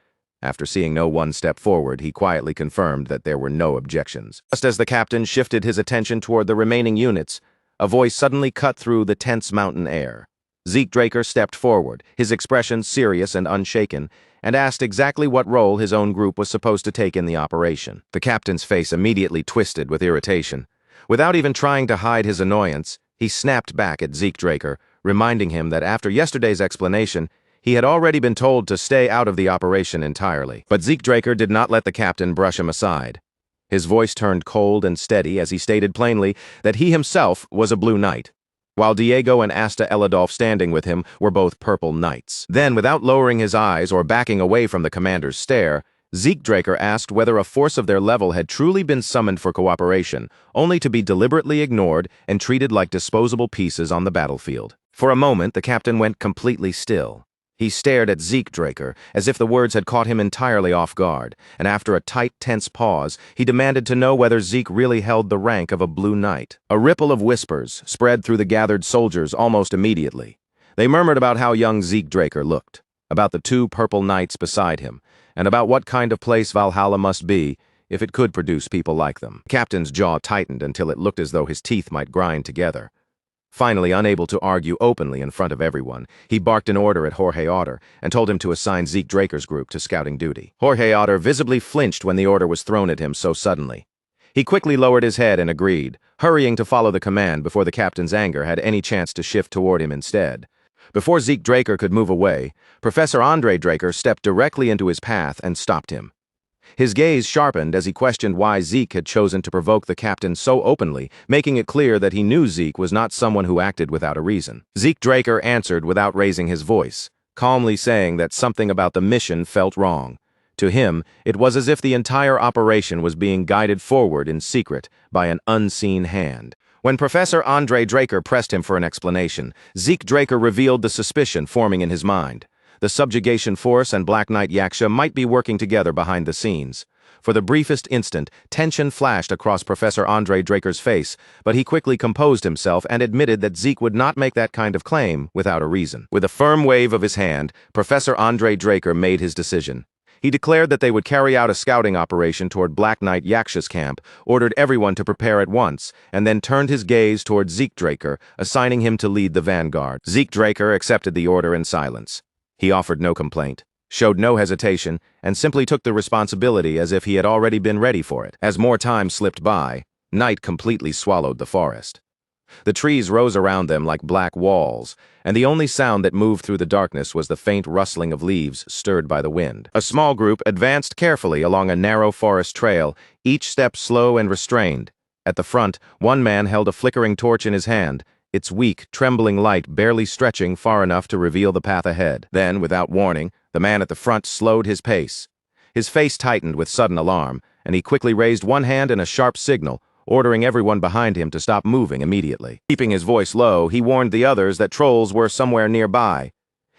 After seeing no one step forward, he quietly confirmed that there were no objections. Just as the captain shifted his attention toward the remaining units, a voice suddenly cut through the tense mountain air. Zeke Draker stepped forward, his expression serious and unshaken, and asked exactly what role his own group was supposed to take in the operation. The captain's face immediately twisted with irritation. Without even trying to hide his annoyance, he snapped back at Zeke Draker, reminding him that after yesterday's explanation, he had already been told to stay out of the operation entirely. But Zeke Draker did not let the captain brush him aside. His voice turned cold and steady as he stated plainly that he himself was a Blue Knight, while Diego and Asta Eladolf standing with him were both Purple Knights. Then, without lowering his eyes or backing away from the commander's stare, Zeke Draker asked whether a force of their level had truly been summoned for cooperation, only to be deliberately ignored and treated like disposable pieces on the battlefield. For a moment, the captain went completely still. He stared at Zeke Draker, as if the words had caught him entirely off guard, and after a tight, tense pause, he demanded to know whether Zeke really held the rank of a Blue Knight. A ripple of whispers spread through the gathered soldiers almost immediately. They murmured about how young Zeke Draker looked, about the 2 Purple Knights beside him, and about what kind of place Valhalla must be if it could produce people like them. The captain's jaw tightened until it looked as though his teeth might grind together. Finally, unable to argue openly in front of everyone, he barked an order at Jorge Otter and told him to assign Zeke Draker's group to scouting duty. Jorge Otter visibly flinched when the order was thrown at him so suddenly. He quickly lowered his head and agreed, hurrying to follow the command before the captain's anger had any chance to shift toward him instead. Before Zeke Draker could move away, Professor Andre Draker stepped directly into his path and stopped him. His gaze sharpened as he questioned why Zeke had chosen to provoke the captain so openly, making it clear that he knew Zeke was not someone who acted without a reason. Zeke Draker answered without raising his voice, calmly saying that something about the mission felt wrong. To him, it was as if the entire operation was being guided forward in secret by an unseen hand. When Professor Andre Draker pressed him for an explanation, Zeke Draker revealed the suspicion forming in his mind. The subjugation force and Black Knight Yaksha might be working together behind the scenes. For the briefest instant, tension flashed across Professor Andre Draker's face, but he quickly composed himself and admitted that Zeke would not make that kind of claim without a reason. With a firm wave of his hand, Professor Andre Draker made his decision. He declared that they would carry out a scouting operation toward Black Knight Yaksha's camp, ordered everyone to prepare at once, and then turned his gaze toward Zeke Draker, assigning him to lead the vanguard. Zeke Draker accepted the order in silence. He offered no complaint, showed no hesitation, and simply took the responsibility as if he had already been ready for it. As more time slipped by, night completely swallowed the forest. The trees rose around them like black walls, and the only sound that moved through the darkness was the faint rustling of leaves stirred by the wind. A small group advanced carefully along a narrow forest trail, each step slow and restrained. At the front, one man held a flickering torch in his hand, its weak, trembling light barely stretching far enough to reveal the path ahead. Then, without warning, the man at the front slowed his pace. His face tightened with sudden alarm, and he quickly raised one hand in a sharp signal, ordering everyone behind him to stop moving immediately. Keeping his voice low, he warned the others that trolls were somewhere nearby.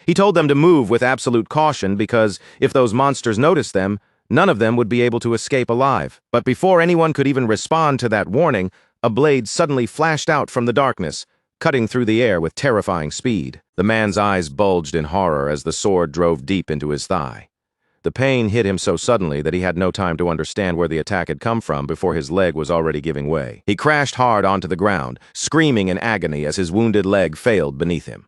He told them to move with absolute caution because if those monsters noticed them, none of them would be able to escape alive. But before anyone could even respond to that warning, a blade suddenly flashed out from the darkness, cutting through the air with terrifying speed. The man's eyes bulged in horror as the sword drove deep into his thigh. The pain hit him so suddenly that he had no time to understand where the attack had come from before his leg was already giving way. He crashed hard onto the ground, screaming in agony as his wounded leg failed beneath him.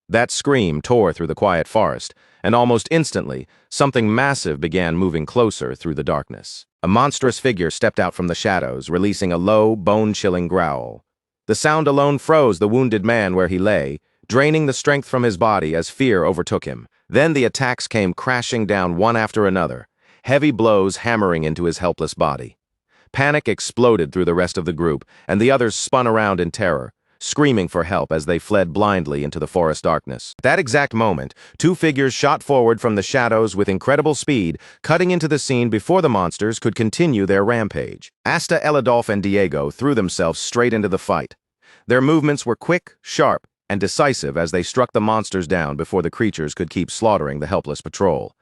That scream tore through the quiet forest, and almost instantly, something massive began moving closer through the darkness. A monstrous figure stepped out from the shadows, releasing a low, bone-chilling growl. The sound alone froze the wounded man where he lay, draining the strength from his body as fear overtook him. Then the attacks came crashing down one after another, heavy blows hammering into his helpless body. Panic exploded through the rest of the group, and the others spun around in terror, screaming for help as they fled blindly into the forest darkness. At that exact moment, two figures shot forward from the shadows with incredible speed, cutting into the scene before the monsters could continue their rampage. Asta, Elidolf, and Diego threw themselves straight into the fight. Their movements were quick, sharp, and decisive as they struck the monsters down before the creatures could keep slaughtering the helpless patrol.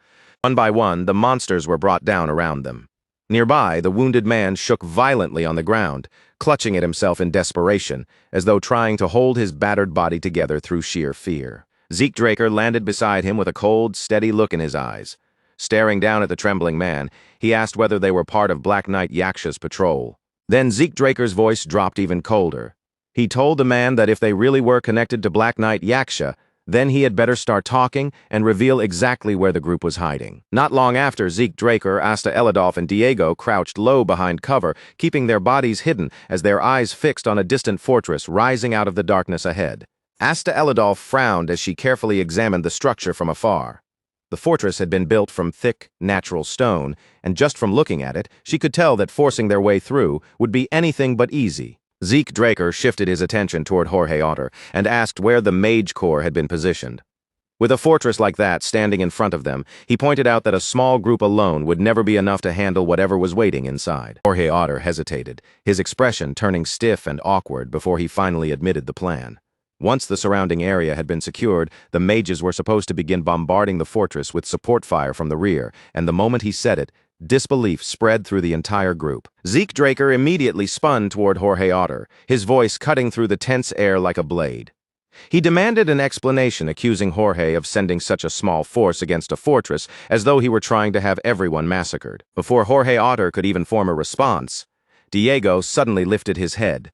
One by one, the monsters were brought down around them. Nearby, the wounded man shook violently on the ground, clutching at himself in desperation, as though trying to hold his battered body together through sheer fear. Zeke Draker landed beside him with a cold, steady look in his eyes. Staring down at the trembling man, he asked whether they were part of Black Knight Yaksha's patrol. Then Zeke Draker's voice dropped even colder. He told the man that if they really were connected to Black Knight Yaksha, then he had better start talking and reveal exactly where the group was hiding. Not long after, Zeke Draker, Asta Elidolf, and Diego crouched low behind cover, keeping their bodies hidden as their eyes fixed on a distant fortress rising out of the darkness ahead. Asta Elidolf frowned as she carefully examined the structure from afar. The fortress had been built from thick, natural stone, and just from looking at it, she could tell that forcing their way through would be anything but easy. Zeke Draker shifted his attention toward Jorge Otter and asked where the Mage Corps had been positioned. With a fortress like that standing in front of them, he pointed out that a small group alone would never be enough to handle whatever was waiting inside. Jorge Otter hesitated, his expression turning stiff and awkward before he finally admitted the plan. Once the surrounding area had been secured, the mages were supposed to begin bombarding the fortress with support fire from the rear, and the moment he said it, disbelief spread through the entire group. Zeke Draker immediately spun toward Jorge Otter, his voice cutting through the tense air like a blade. He demanded an explanation, accusing Jorge of sending such a small force against a fortress as though he were trying to have everyone massacred. Before Jorge Otter could even form a response, Diego suddenly lifted his head.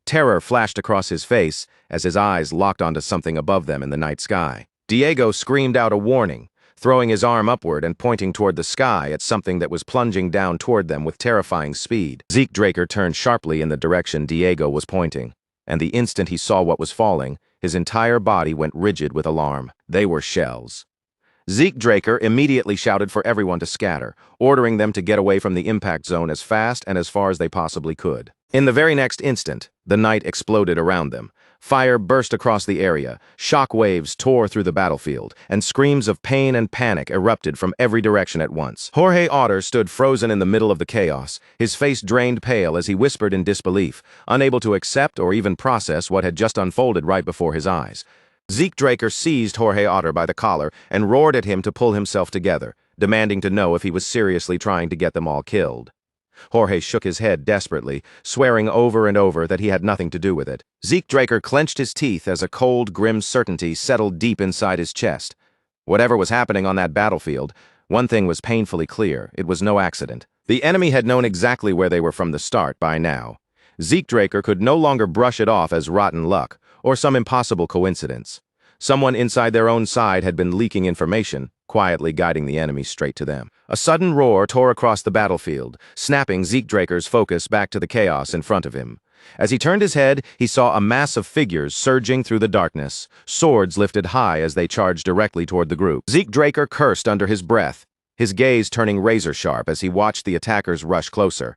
Terror flashed across his face as his eyes locked onto something above them in the night sky. Diego screamed out a warning, throwing his arm upward and pointing toward the sky at something that was plunging down toward them with terrifying speed. Zeke Draker turned sharply in the direction Diego was pointing, and the instant he saw what was falling, his entire body went rigid with alarm. They were shells. Zeke Draker immediately shouted for everyone to scatter, ordering them to get away from the impact zone as fast and as far as they possibly could. In the very next instant, the night exploded around them. Fire burst across the area, shock waves tore through the battlefield, and screams of pain and panic erupted from every direction at once. Jorge Otter stood frozen in the middle of the chaos, his face drained pale as he whispered in disbelief, unable to accept or even process what had just unfolded right before his eyes. Zeke Draker seized Jorge Otter by the collar and roared at him to pull himself together, demanding to know if he was seriously trying to get them all killed. Jorge shook his head desperately, swearing over and over that he had nothing to do with it. Zeke Draker clenched his teeth as a cold, grim certainty settled deep inside his chest. Whatever was happening on that battlefield, one thing was painfully clear: it was no accident. The enemy had known exactly where they were from the start by now. Zeke Draker could no longer brush it off as rotten luck, or some impossible coincidence. Someone inside their own side had been leaking information, quietly guiding the enemy straight to them. A sudden roar tore across the battlefield, snapping Zeke Draker's focus back to the chaos in front of him. As he turned his head, he saw a mass of figures surging through the darkness, swords lifted high as they charged directly toward the group. Zeke Draker cursed under his breath, his gaze turning razor-sharp as he watched the attackers rush closer.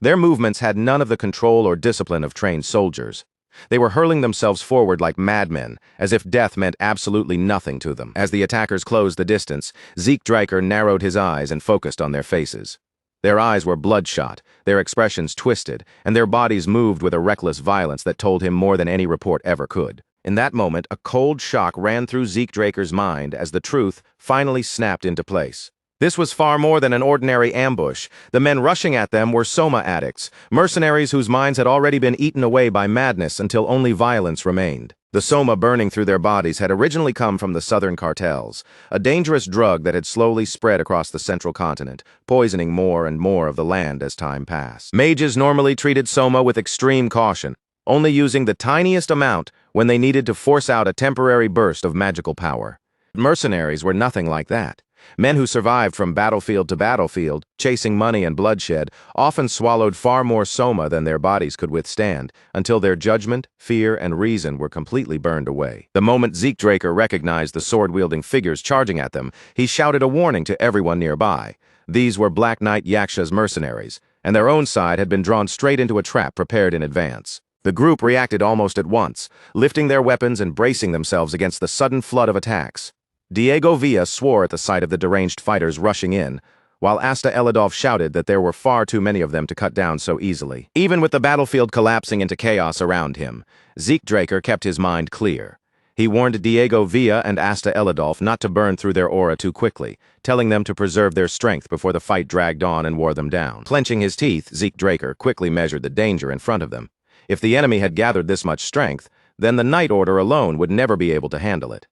Their movements had none of the control or discipline of trained soldiers. They were hurling themselves forward like madmen, as if death meant absolutely nothing to them. As the attackers closed the distance, Zeke Draker narrowed his eyes and focused on their faces. Their eyes were bloodshot, their expressions twisted, and their bodies moved with a reckless violence that told him more than any report ever could. In that moment, a cold shock ran through Zeke Draker's mind as the truth finally snapped into place. This was far more than an ordinary ambush. The men rushing at them were Soma addicts, mercenaries whose minds had already been eaten away by madness until only violence remained. The Soma burning through their bodies had originally come from the southern cartels, a dangerous drug that had slowly spread across the central continent, poisoning more and more of the land as time passed. Mages normally treated Soma with extreme caution, only using the tiniest amount when they needed to force out a temporary burst of magical power. Mercenaries were nothing like that. Men who survived from battlefield to battlefield, chasing money and bloodshed, often swallowed far more Soma than their bodies could withstand, until their judgment, fear, and reason were completely burned away. The moment Zeke Draker recognized the sword-wielding figures charging at them, he shouted a warning to everyone nearby. These were Black Knight Yaksha's mercenaries, and their own side had been drawn straight into a trap prepared in advance. The group reacted almost at once, lifting their weapons and bracing themselves against the sudden flood of attacks. Diego Villa swore at the sight of the deranged fighters rushing in, while Asta Elidolf shouted that there were far too many of them to cut down so easily. Even with the battlefield collapsing into chaos around him, Zeke Draker kept his mind clear. He warned Diego Villa and Asta Elidolf not to burn through their aura too quickly, telling them to preserve their strength before the fight dragged on and wore them down. Clenching his teeth, Zeke Draker quickly measured the danger in front of them. If the enemy had gathered this much strength, then the Night Order alone would never be able to handle it.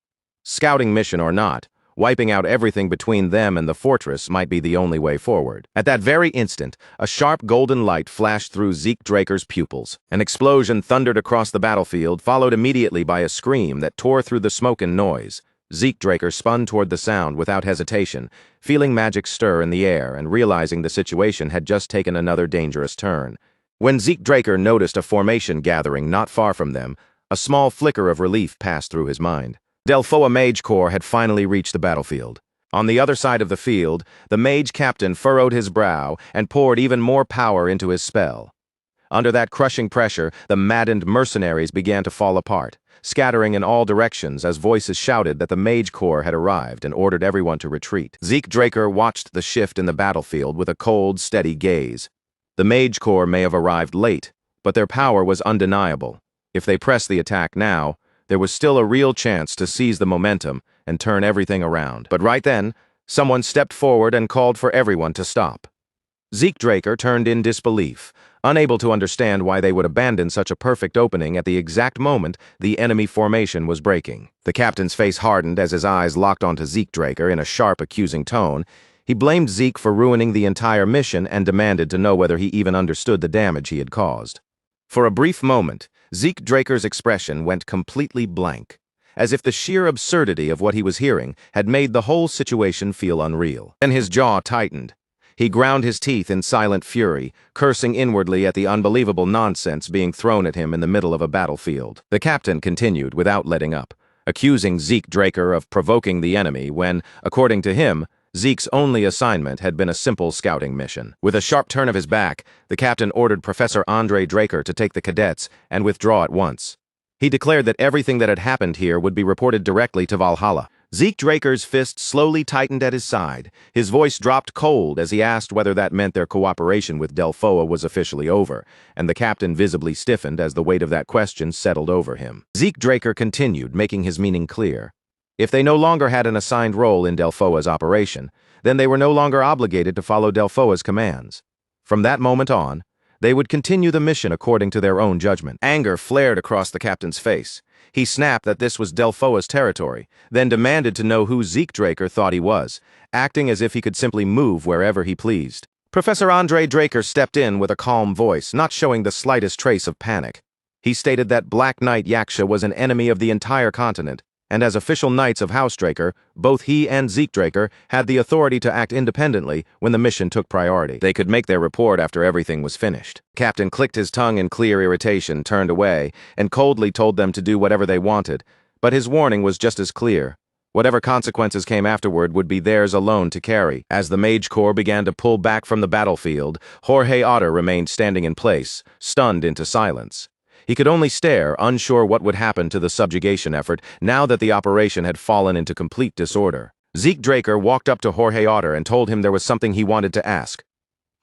Scouting mission or not, wiping out everything between them and the fortress might be the only way forward. At that very instant, a sharp golden light flashed through Zeke Draker's pupils. An explosion thundered across the battlefield, followed immediately by a scream that tore through the smoke and noise. Zeke Draker spun toward the sound without hesitation, feeling magic stir in the air and realizing the situation had just taken another dangerous turn. When Zeke Draker noticed a formation gathering not far from them, a small flicker of relief passed through his mind. Delphoa Mage Corps had finally reached the battlefield. On the other side of the field, the mage captain furrowed his brow and poured even more power into his spell. Under that crushing pressure, the maddened mercenaries began to fall apart, scattering in all directions as voices shouted that the Mage Corps had arrived and ordered everyone to retreat. Zeke Draker watched the shift in the battlefield with a cold, steady gaze. The Mage Corps may have arrived late, but their power was undeniable. If they pressed the attack now, there was still a real chance to seize the momentum and turn everything around. But right then, someone stepped forward and called for everyone to stop. Zeke Draker turned in disbelief, unable to understand why they would abandon such a perfect opening at the exact moment the enemy formation was breaking. The captain's face hardened as his eyes locked onto Zeke Draker in a sharp, accusing tone. He blamed Zeke for ruining the entire mission and demanded to know whether he even understood the damage he had caused. For a brief moment, Zeke Draker's expression went completely blank, as if the sheer absurdity of what he was hearing had made the whole situation feel unreal. Then his jaw tightened. He ground his teeth in silent fury, cursing inwardly at the unbelievable nonsense being thrown at him in the middle of a battlefield. The captain continued without letting up, accusing Zeke Draker of provoking the enemy when, according to him, Zeke's only assignment had been a simple scouting mission. With a sharp turn of his back, the captain ordered Professor Andre Draker to take the cadets and withdraw at once. He declared that everything that had happened here would be reported directly to Valhalla. Zeke Draker's fist slowly tightened at his side. His voice dropped cold as he asked whether that meant their cooperation with Delphoa was officially over, and the captain visibly stiffened as the weight of that question settled over him. Zeke Draker continued, making his meaning clear. If they no longer had an assigned role in Delphoa's operation, then they were no longer obligated to follow Delphoa's commands. From that moment on, they would continue the mission according to their own judgment. Anger flared across the captain's face. He snapped that this was Delphoa's territory, then demanded to know who Zeke Draker thought he was, acting as if he could simply move wherever he pleased. Professor Andre Draker stepped in with a calm voice, not showing the slightest trace of panic. He stated that Black Knight Yaksha was an enemy of the entire continent, and as official knights of House Draker, both he and Zeke Draker had the authority to act independently when the mission took priority. They could make their report after everything was finished. Captain clicked his tongue in clear irritation, turned away, and coldly told them to do whatever they wanted, but his warning was just as clear. Whatever consequences came afterward would be theirs alone to carry. As the Mage Corps began to pull back from the battlefield, Jorge Otter remained standing in place, stunned into silence. He could only stare, unsure what would happen to the subjugation effort now that the operation had fallen into complete disorder. Zeke Draker walked up to Jorge Otter and told him there was something he wanted to ask.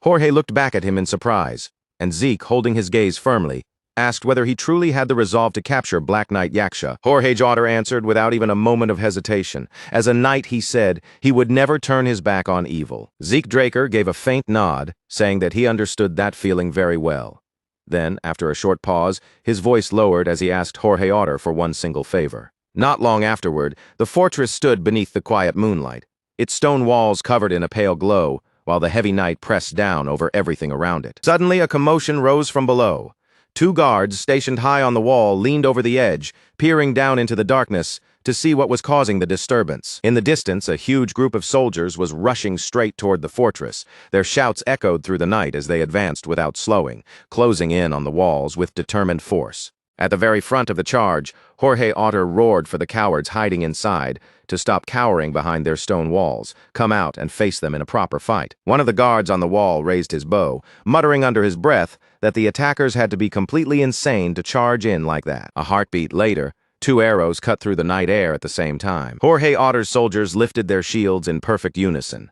Jorge looked back at him in surprise, and Zeke, holding his gaze firmly, asked whether he truly had the resolve to capture Black Knight Yaksha. Jorge's daughter answered without even a moment of hesitation. As a knight, he said, he would never turn his back on evil. Zeke Draker gave a faint nod, saying that he understood that feeling very well. Then, after a short pause, his voice lowered as he asked Jorge Otter for one single favor. Not long afterward, the fortress stood beneath the quiet moonlight, its stone walls covered in a pale glow, while the heavy night pressed down over everything around it. Suddenly, a commotion rose from below. Two guards, stationed high on the wall, leaned over the edge, peering down into the darkness to see what was causing the disturbance. In the distance, a huge group of soldiers was rushing straight toward the fortress. Their shouts echoed through the night as they advanced without slowing, closing in on the walls with determined force. At the very front of the charge, Jorge Otter roared for the cowards hiding inside to stop cowering behind their stone walls, come out and face them in a proper fight. One of the guards on the wall raised his bow, muttering under his breath that the attackers had to be completely insane to charge in like that. A heartbeat later, two arrows cut through the night air at the same time. Jorge Otter's soldiers lifted their shields in perfect unison.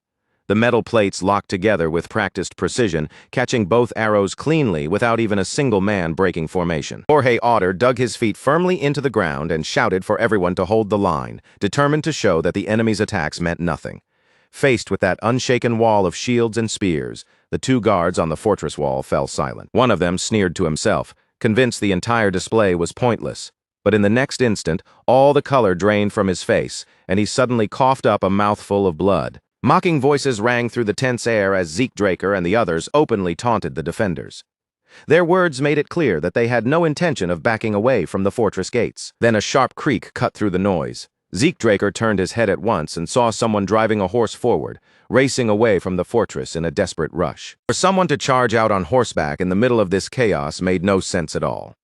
The metal plates locked together with practiced precision, catching both arrows cleanly without even a single man breaking formation. Jorge Otter dug his feet firmly into the ground and shouted for everyone to hold the line, determined to show that the enemy's attacks meant nothing. Faced with that unshaken wall of shields and spears, the two guards on the fortress wall fell silent. One of them sneered to himself, convinced the entire display was pointless. But in the next instant, all the color drained from his face, and he suddenly coughed up a mouthful of blood. Mocking voices rang through the tense air as Zeke Draker and the others openly taunted the defenders. Their words made it clear that they had no intention of backing away from the fortress gates. Then a sharp creak cut through the noise. Zeke Draker turned his head at once and saw someone driving a horse forward, racing away from the fortress in a desperate rush. For someone to charge out on horseback in the middle of this chaos made no sense at all.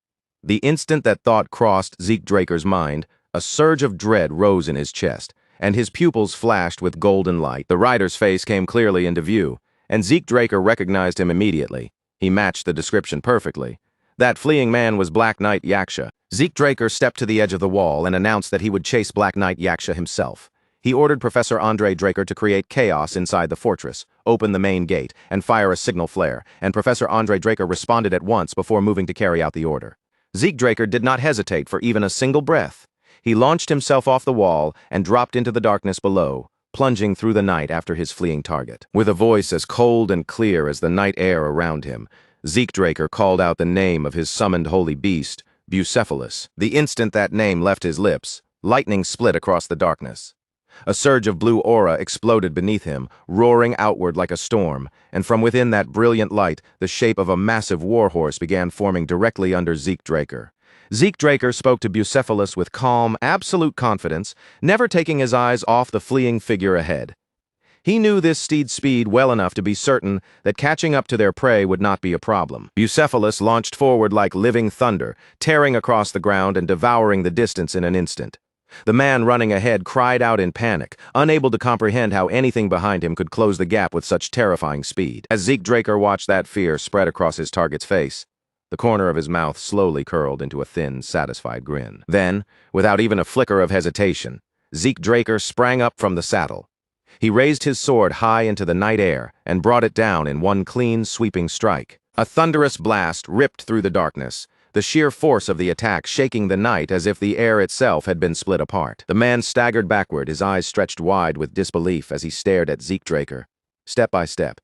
The instant that thought crossed Zeke Draker's mind, a surge of dread rose in his chest, and his pupils flashed with golden light. The rider's face came clearly into view, and Zeke Draker recognized him immediately. He matched the description perfectly. That fleeing man was Black Knight Yaksha. Zeke Draker stepped to the edge of the wall and announced that he would chase Black Knight Yaksha himself. He ordered Professor Andre Draker to create chaos inside the fortress, open the main gate, and fire a signal flare, and Professor Andre Draker responded at once before moving to carry out the order. Zeke Draker did not hesitate for even a single breath. He launched himself off the wall and dropped into the darkness below, plunging through the night after his fleeing target. With a voice as cold and clear as the night air around him, Zeke Draker called out the name of his summoned holy beast, Bucephalus. The instant that name left his lips, lightning split across the darkness. A surge of blue aura exploded beneath him, roaring outward like a storm, and from within that brilliant light, the shape of a massive warhorse began forming directly under Zeke Draker. Zeke Draker spoke to Bucephalus with calm, absolute confidence, never taking his eyes off the fleeing figure ahead. He knew this steed's speed well enough to be certain that catching up to their prey would not be a problem. Bucephalus launched forward like living thunder, tearing across the ground and devouring the distance in an instant. The man running ahead cried out in panic, unable to comprehend how anything behind him could close the gap with such terrifying speed. As Zeke Draker watched that fear spread across his target's face, the corner of his mouth slowly curled into a thin, satisfied grin. Then, without even a flicker of hesitation, Zeke Draker sprang up from the saddle. He raised his sword high into the night air and brought it down in one clean, sweeping strike. A thunderous blast ripped through the darkness, the sheer force of the attack shaking the night as if the air itself had been split apart. The man staggered backward, his eyes stretched wide with disbelief as he stared at Zeke Draker. Step by step,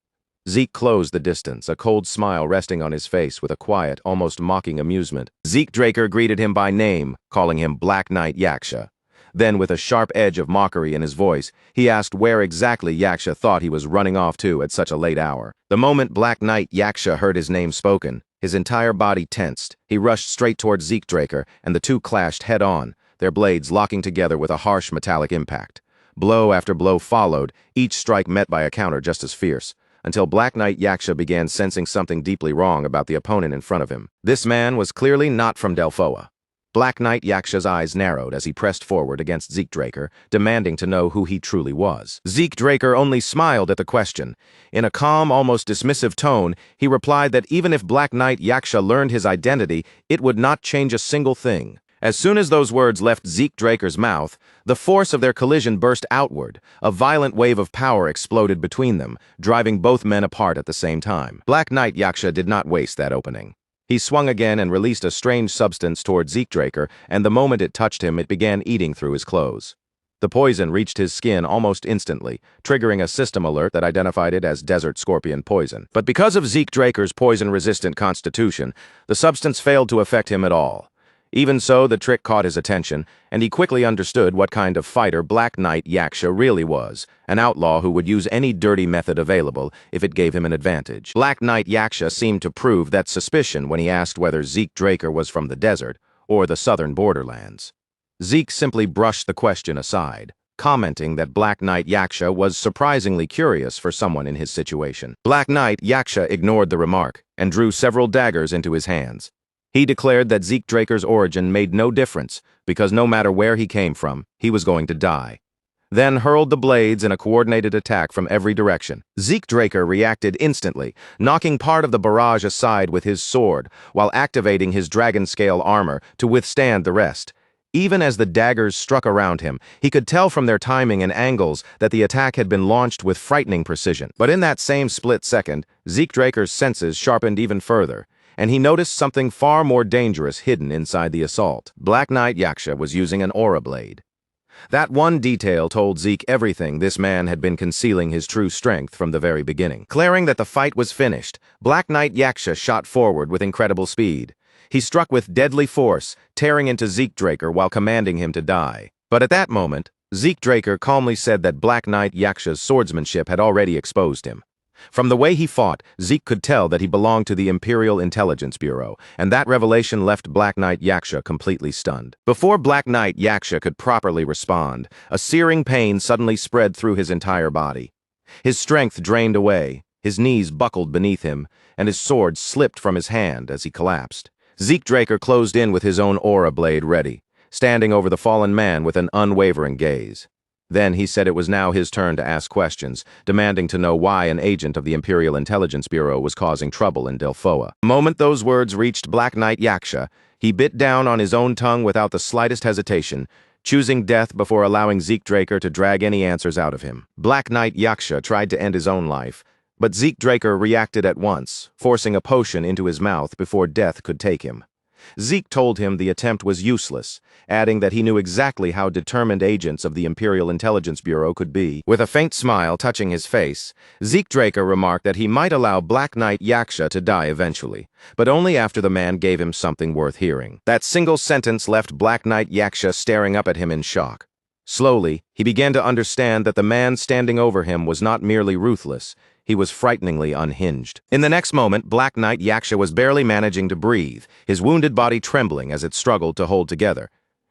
Zeke closed the distance, a cold smile resting on his face with a quiet, almost mocking amusement. Zeke Draker greeted him by name, calling him Black Knight Yaksha. Then, with a sharp edge of mockery in his voice, he asked where exactly Yaksha thought he was running off to at such a late hour. The moment Black Knight Yaksha heard his name spoken, his entire body tensed. He rushed straight towards Zeke Draker, and the two clashed head-on, their blades locking together with a harsh metallic impact. Blow after blow followed, each strike met by a counter just as fierce, until Black Knight Yaksha began sensing something deeply wrong about the opponent in front of him. This man was clearly not from Delphoa. Black Knight Yaksha's eyes narrowed as he pressed forward against Zeke Draker, demanding to know who he truly was. Zeke Draker only smiled at the question. In a calm, almost dismissive tone, he replied that even if Black Knight Yaksha learned his identity, it would not change a single thing. As soon as those words left Zeke Draker's mouth, the force of their collision burst outward. A violent wave of power exploded between them, driving both men apart at the same time. Black Knight Yaksha did not waste that opening. He swung again and released a strange substance toward Zeke Draker, and the moment it touched him, it began eating through his clothes. The poison reached his skin almost instantly, triggering a system alert that identified it as desert scorpion poison. But because of Zeke Draker's poison-resistant constitution, the substance failed to affect him at all. Even so, the trick caught his attention, and he quickly understood what kind of fighter Black Knight Yaksha really was, an outlaw who would use any dirty method available if it gave him an advantage. Black Knight Yaksha seemed to prove that suspicion when he asked whether Zeke Draker was from the desert or the southern borderlands. Zeke simply brushed the question aside, commenting that Black Knight Yaksha was surprisingly curious for someone in his situation. Black Knight Yaksha ignored the remark and drew several daggers into his hands. He declared that Zeke Draker's origin made no difference because no matter where he came from, he was going to die. Then hurled the blades in a coordinated attack from every direction. Zeke Draker reacted instantly, knocking part of the barrage aside with his sword while activating his dragon-scale armor to withstand the rest. Even as the daggers struck around him, he could tell from their timing and angles that the attack had been launched with frightening precision. But in that same split second, Zeke Draker's senses sharpened even further, and he noticed something far more dangerous hidden inside the assault. Black Knight Yaksha was using an aura blade. That one detail told Zeke everything this man had been concealing his true strength from the very beginning. Declaring that the fight was finished, Black Knight Yaksha shot forward with incredible speed. He struck with deadly force, tearing into Zeke Draker while commanding him to die. But at that moment, Zeke Draker calmly said that Black Knight Yaksha's swordsmanship had already exposed him. From the way he fought, Zeke could tell that he belonged to the Imperial Intelligence Bureau, and that revelation left Black Knight Yaksha completely stunned. Before Black Knight Yaksha could properly respond, a searing pain suddenly spread through his entire body. His strength drained away, his knees buckled beneath him, and his sword slipped from his hand as he collapsed. Zeke Draker closed in with his own aura blade ready, standing over the fallen man with an unwavering gaze. Then he said it was now his turn to ask questions, demanding to know why an agent of the Imperial Intelligence Bureau was causing trouble in Delphoa. The moment those words reached Black Knight Yaksha, he bit down on his own tongue without the slightest hesitation, choosing death before allowing Zeke Draker to drag any answers out of him. Black Knight Yaksha tried to end his own life, but Zeke Draker reacted at once, forcing a potion into his mouth before death could take him. Zeke told him the attempt was useless, adding that he knew exactly how determined agents of the Imperial Intelligence Bureau could be. With a faint smile touching his face, Zeke Draker remarked that he might allow Black Knight Yaksha to die eventually, but only after the man gave him something worth hearing. That single sentence left Black Knight Yaksha staring up at him in shock. Slowly, he began to understand that the man standing over him was not merely ruthless, he was frighteningly unhinged. In the next moment, Black Knight Yaksha was barely managing to breathe, his wounded body trembling as it struggled to hold together.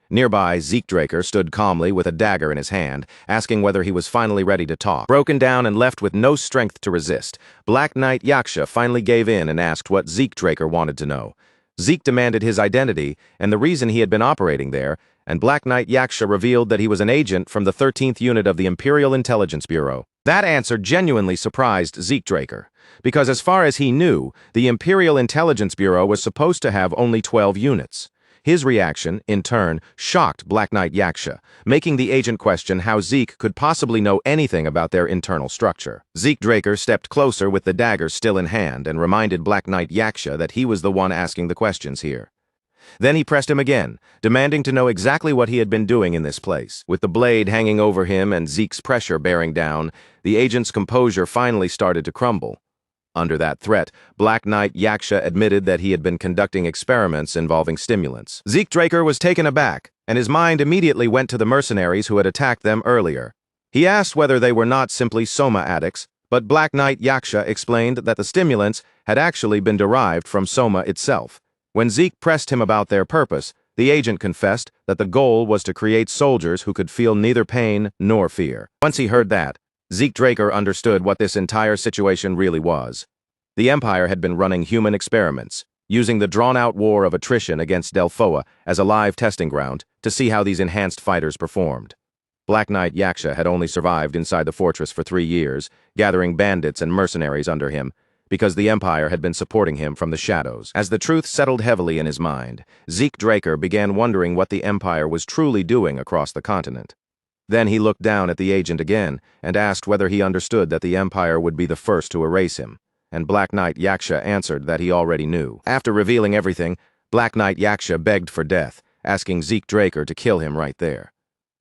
Nearby, Zeke Draker stood calmly with a dagger in his hand, asking whether he was finally ready to talk. Broken down and left with no strength to resist, Black Knight Yaksha finally gave in and asked what Zeke Draker wanted to know. Zeke demanded his identity and the reason he had been operating there, and Black Knight Yaksha revealed that he was an agent from the 13th Unit of the Imperial Intelligence Bureau. That answer genuinely surprised Zeke Draker, because as far as he knew, the Imperial Intelligence Bureau was supposed to have only 12 units. His reaction, in turn, shocked Black Knight Yaksha, making the agent question how Zeke could possibly know anything about their internal structure. Zeke Draker stepped closer with the dagger still in hand and reminded Black Knight Yaksha that he was the one asking the questions here. Then he pressed him again, demanding to know exactly what he had been doing in this place. With the blade hanging over him and Zeke's pressure bearing down, the agent's composure finally started to crumble. Under that threat, Black Knight Yaksha admitted that he had been conducting experiments involving stimulants. Zeke Draker was taken aback, and his mind immediately went to the mercenaries who had attacked them earlier. He asked whether they were not simply soma addicts, but Black Knight Yaksha explained that the stimulants had actually been derived from soma itself. When Zeke pressed him about their purpose, the agent confessed that the goal was to create soldiers who could feel neither pain nor fear. Once he heard that, Zeke Draker understood what this entire situation really was. The Empire had been running human experiments, using the drawn-out war of attrition against Delphoa as a live testing ground to see how these enhanced fighters performed. Black Knight Yaksha had only survived inside the fortress for 3 years, gathering bandits and mercenaries under him, because the Empire had been supporting him from the shadows. As the truth settled heavily in his mind, Zeke Draker began wondering what the Empire was truly doing across the continent. Then he looked down at the agent again and asked whether he understood that the Empire would be the first to erase him, and Black Knight Yaksha answered that he already knew. After revealing everything, Black Knight Yaksha begged for death, asking Zeke Draker to kill him right there.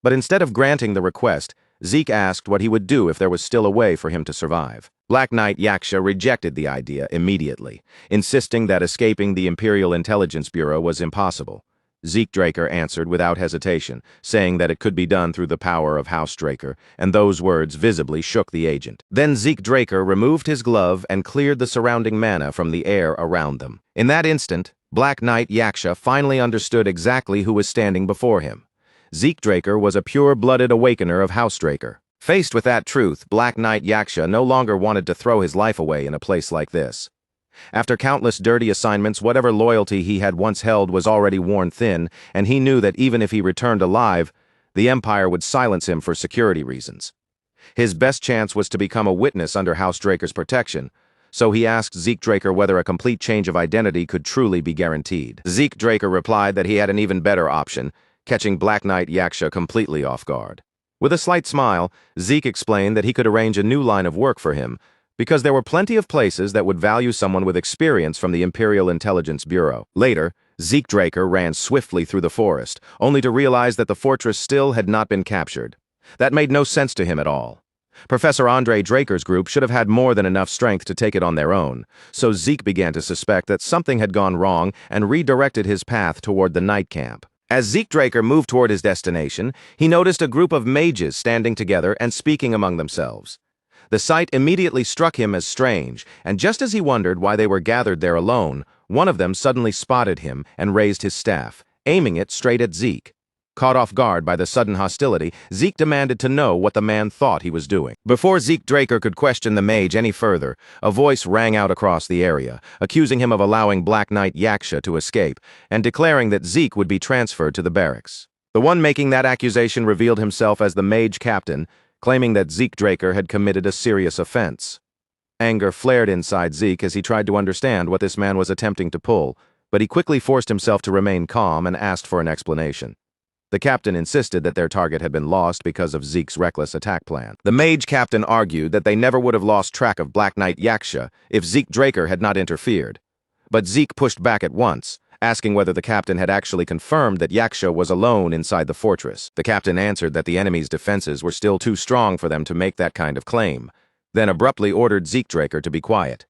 But instead of granting the request, Zeke asked what he would do if there was still a way for him to survive. Black Knight Yaksha rejected the idea immediately, insisting that escaping the Imperial Intelligence Bureau was impossible. Zeke Draker answered without hesitation, saying that it could be done through the power of House Draker, and those words visibly shook the agent. Then Zeke Draker removed his glove and cleared the surrounding mana from the air around them. In that instant, Black Knight Yaksha finally understood exactly who was standing before him. Zeke Draker was a pure-blooded awakener of House Draker. Faced with that truth, Black Knight Yaksha no longer wanted to throw his life away in a place like this. After countless dirty assignments, whatever loyalty he had once held was already worn thin, and he knew that even if he returned alive, the Empire would silence him for security reasons. His best chance was to become a witness under House Draker's protection, so he asked Zeke Draker whether a complete change of identity could truly be guaranteed. Zeke Draker replied that he had an even better option, catching Black Knight Yaksha completely off guard. With a slight smile, Zeke explained that he could arrange a new line of work for him, because there were plenty of places that would value someone with experience from the Imperial Intelligence Bureau. Later, Zeke Draker ran swiftly through the forest, only to realize that the fortress still had not been captured. That made no sense to him at all. Professor Andre Draker's group should have had more than enough strength to take it on their own, so Zeke began to suspect that something had gone wrong and redirected his path toward the night camp. As Zeke Draker moved toward his destination, he noticed a group of mages standing together and speaking among themselves. The sight immediately struck him as strange, and just as he wondered why they were gathered there alone, one of them suddenly spotted him and raised his staff, aiming it straight at Zeke. Caught off guard by the sudden hostility, Zeke demanded to know what the man thought he was doing. Before Zeke Draker could question the mage any further, a voice rang out across the area, accusing him of allowing Black Knight Yaksha to escape, and declaring that Zeke would be transferred to the barracks. The one making that accusation revealed himself as the mage captain, claiming that Zeke Draker had committed a serious offense. Anger flared inside Zeke as he tried to understand what this man was attempting to pull, but he quickly forced himself to remain calm and asked for an explanation. The captain insisted that their target had been lost because of Zeke's reckless attack plan. The mage captain argued that they never would have lost track of Black Knight Yaksha if Zeke Draker had not interfered. But Zeke pushed back at once, asking whether the captain had actually confirmed that Yaksha was alone inside the fortress. The captain answered that the enemy's defenses were still too strong for them to make that kind of claim, then abruptly ordered Zeke Draker to be quiet.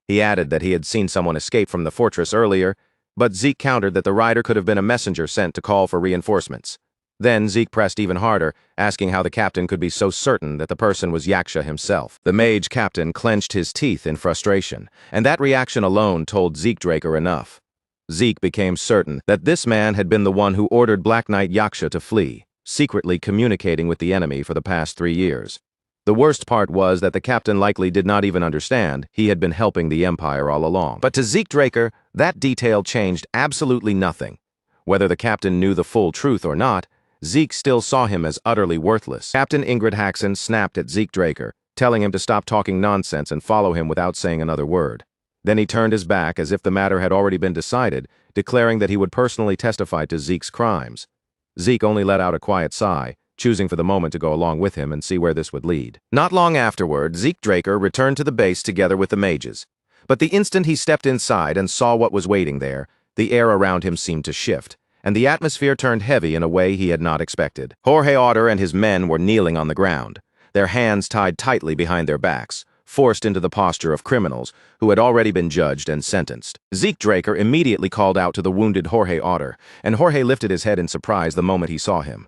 He added that he had seen someone escape from the fortress earlier, but Zeke countered that the rider could have been a messenger sent to call for reinforcements. Then Zeke pressed even harder, asking how the captain could be so certain that the person was Yaksha himself. The mage captain clenched his teeth in frustration, and that reaction alone told Zeke Draker enough. Zeke became certain that this man had been the one who ordered Black Knight Yaksha to flee, secretly communicating with the enemy for the past 3 years. The worst part was that the captain likely did not even understand he had been helping the Empire all along. But to Zeke Draker, that detail changed absolutely nothing. Whether the captain knew the full truth or not, Zeke still saw him as utterly worthless. Captain Ingrid Haxon snapped at Zeke Draker, telling him to stop talking nonsense and follow him without saying another word. Then he turned his back as if the matter had already been decided, declaring that he would personally testify to Zeke's crimes. Zeke only let out a quiet sigh, choosing for the moment to go along with him and see where this would lead. Not long afterward, Zeke Draker returned to the base together with the mages. But the instant he stepped inside and saw what was waiting there, the air around him seemed to shift, and the atmosphere turned heavy in a way he had not expected. Jorge Otter and his men were kneeling on the ground, their hands tied tightly behind their backs, forced into the posture of criminals who had already been judged and sentenced. Zeke Draker immediately called out to the wounded Jorge Otter, and Jorge lifted his head in surprise the moment he saw him.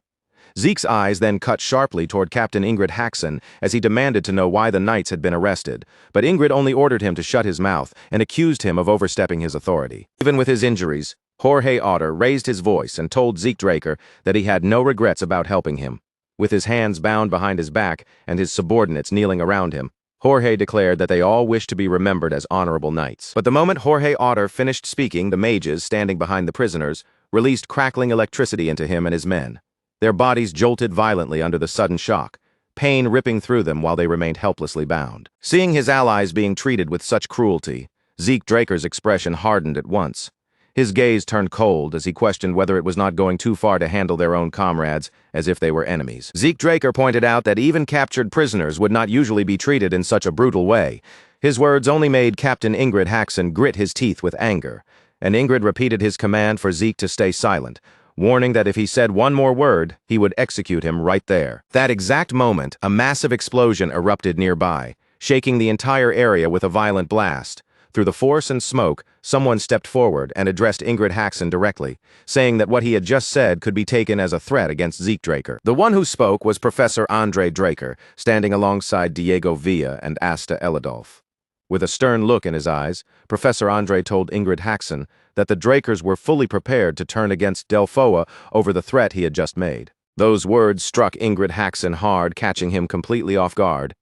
Zeke's eyes then cut sharply toward Captain Ingrid Haxon as he demanded to know why the knights had been arrested, but Ingrid only ordered him to shut his mouth and accused him of overstepping his authority. Even with his injuries, Jorge Otter raised his voice and told Zeke Draker that he had no regrets about helping him. With his hands bound behind his back and his subordinates kneeling around him, Jorge declared that they all wished to be remembered as honorable knights. But the moment Jorge Otter finished speaking, the mages standing behind the prisoners released crackling electricity into him and his men. Their bodies jolted violently under the sudden shock, pain ripping through them while they remained helplessly bound. Seeing his allies being treated with such cruelty, Zeke Draker's expression hardened at once. His gaze turned cold as he questioned whether it was not going too far to handle their own comrades as if they were enemies. Zeke Draker pointed out that even captured prisoners would not usually be treated in such a brutal way. His words only made Captain Ingrid Haxon grit his teeth with anger, and Ingrid repeated his command for Zeke to stay silent, warning that if he said one more word, he would execute him right there. That exact moment, a massive explosion erupted nearby, shaking the entire area with a violent blast. Through the force and smoke, someone stepped forward and addressed Ingrid Haxon directly, saying that what he had just said could be taken as a threat against Zeke Draker. The one who spoke was Professor Andre Draker, standing alongside Diego Villa and Asta Elidolf. With a stern look in his eyes, Professor Andre told Ingrid Haxon that the Drakers were fully prepared to turn against Delphoa over the threat he had just made. Those words struck Ingrid Haxon hard, catching him completely off guard.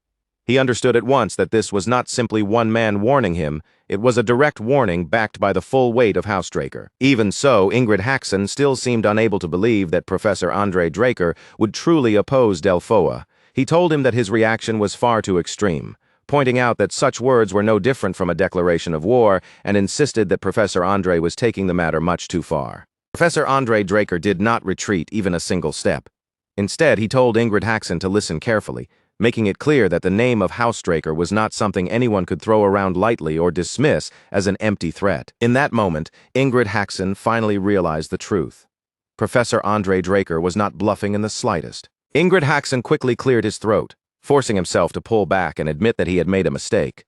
He understood at once that this was not simply one man warning him, it was a direct warning backed by the full weight of House Draker. Even so, Ingrid Haxon still seemed unable to believe that Professor Andre Draker would truly oppose Delphoa. He told him that his reaction was far too extreme, pointing out that such words were no different from a declaration of war, and insisted that Professor Andre was taking the matter much too far. Professor Andre Draker did not retreat even a single step. Instead, he told Ingrid Haxon to listen carefully, making it clear that the name of House Draker was not something anyone could throw around lightly or dismiss as an empty threat. In that moment, Ingrid Haxon finally realized the truth. Professor Andre Draker was not bluffing in the slightest. Ingrid Haxon quickly cleared his throat, forcing himself to pull back and admit that he had made a mistake.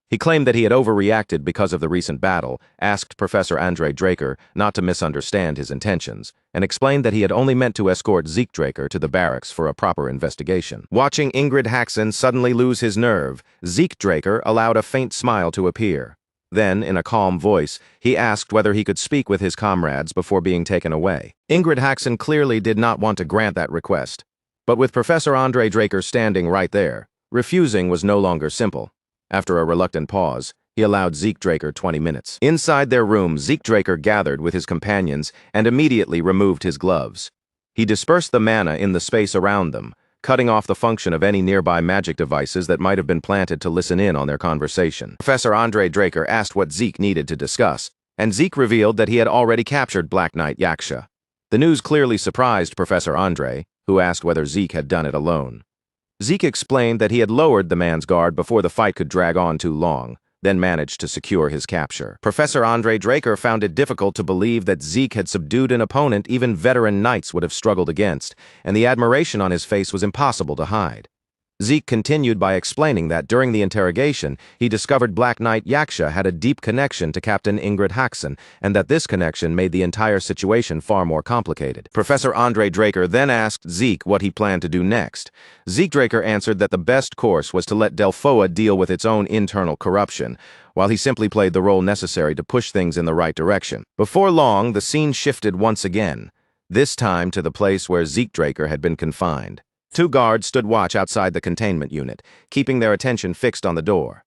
He claimed that he had overreacted because of the recent battle, asked Professor Andre Draker not to misunderstand his intentions, and explained that he had only meant to escort Zeke Draker to the barracks for a proper investigation. Watching Ingrid Haxon suddenly lose his nerve, Zeke Draker allowed a faint smile to appear. Then, in a calm voice, he asked whether he could speak with his comrades before being taken away. Ingrid Haxon clearly did not want to grant that request, but with Professor Andre Draker standing right there, refusing was no longer simple. After a reluctant pause, he allowed Zeke Draker 20 minutes. Inside their room, Zeke Draker gathered with his companions and immediately removed his gloves. He dispersed the mana in the space around them, cutting off the function of any nearby magic devices that might have been planted to listen in on their conversation. Professor Andre Draker asked what Zeke needed to discuss, and Zeke revealed that he had already captured Black Knight Yaksha. The news clearly surprised Professor Andre, who asked whether Zeke had done it alone. Zeke explained that he had lowered the man's guard before the fight could drag on too long, then managed to secure his capture. Professor Andre Draker found it difficult to believe that Zeke had subdued an opponent even veteran knights would have struggled against, and the admiration on his face was impossible to hide. Zeke continued by explaining that during the interrogation, he discovered Black Knight Yaksha had a deep connection to Captain Ingrid Haxon, and that this connection made the entire situation far more complicated. Professor Andre Draker then asked Zeke what he planned to do next. Zeke Draker answered that the best course was to let Delphoa deal with its own internal corruption, while he simply played the role necessary to push things in the right direction. Before long, the scene shifted once again, this time to the place where Zeke Draker had been confined. Two guards stood watch outside the containment unit, keeping their attention fixed on the door.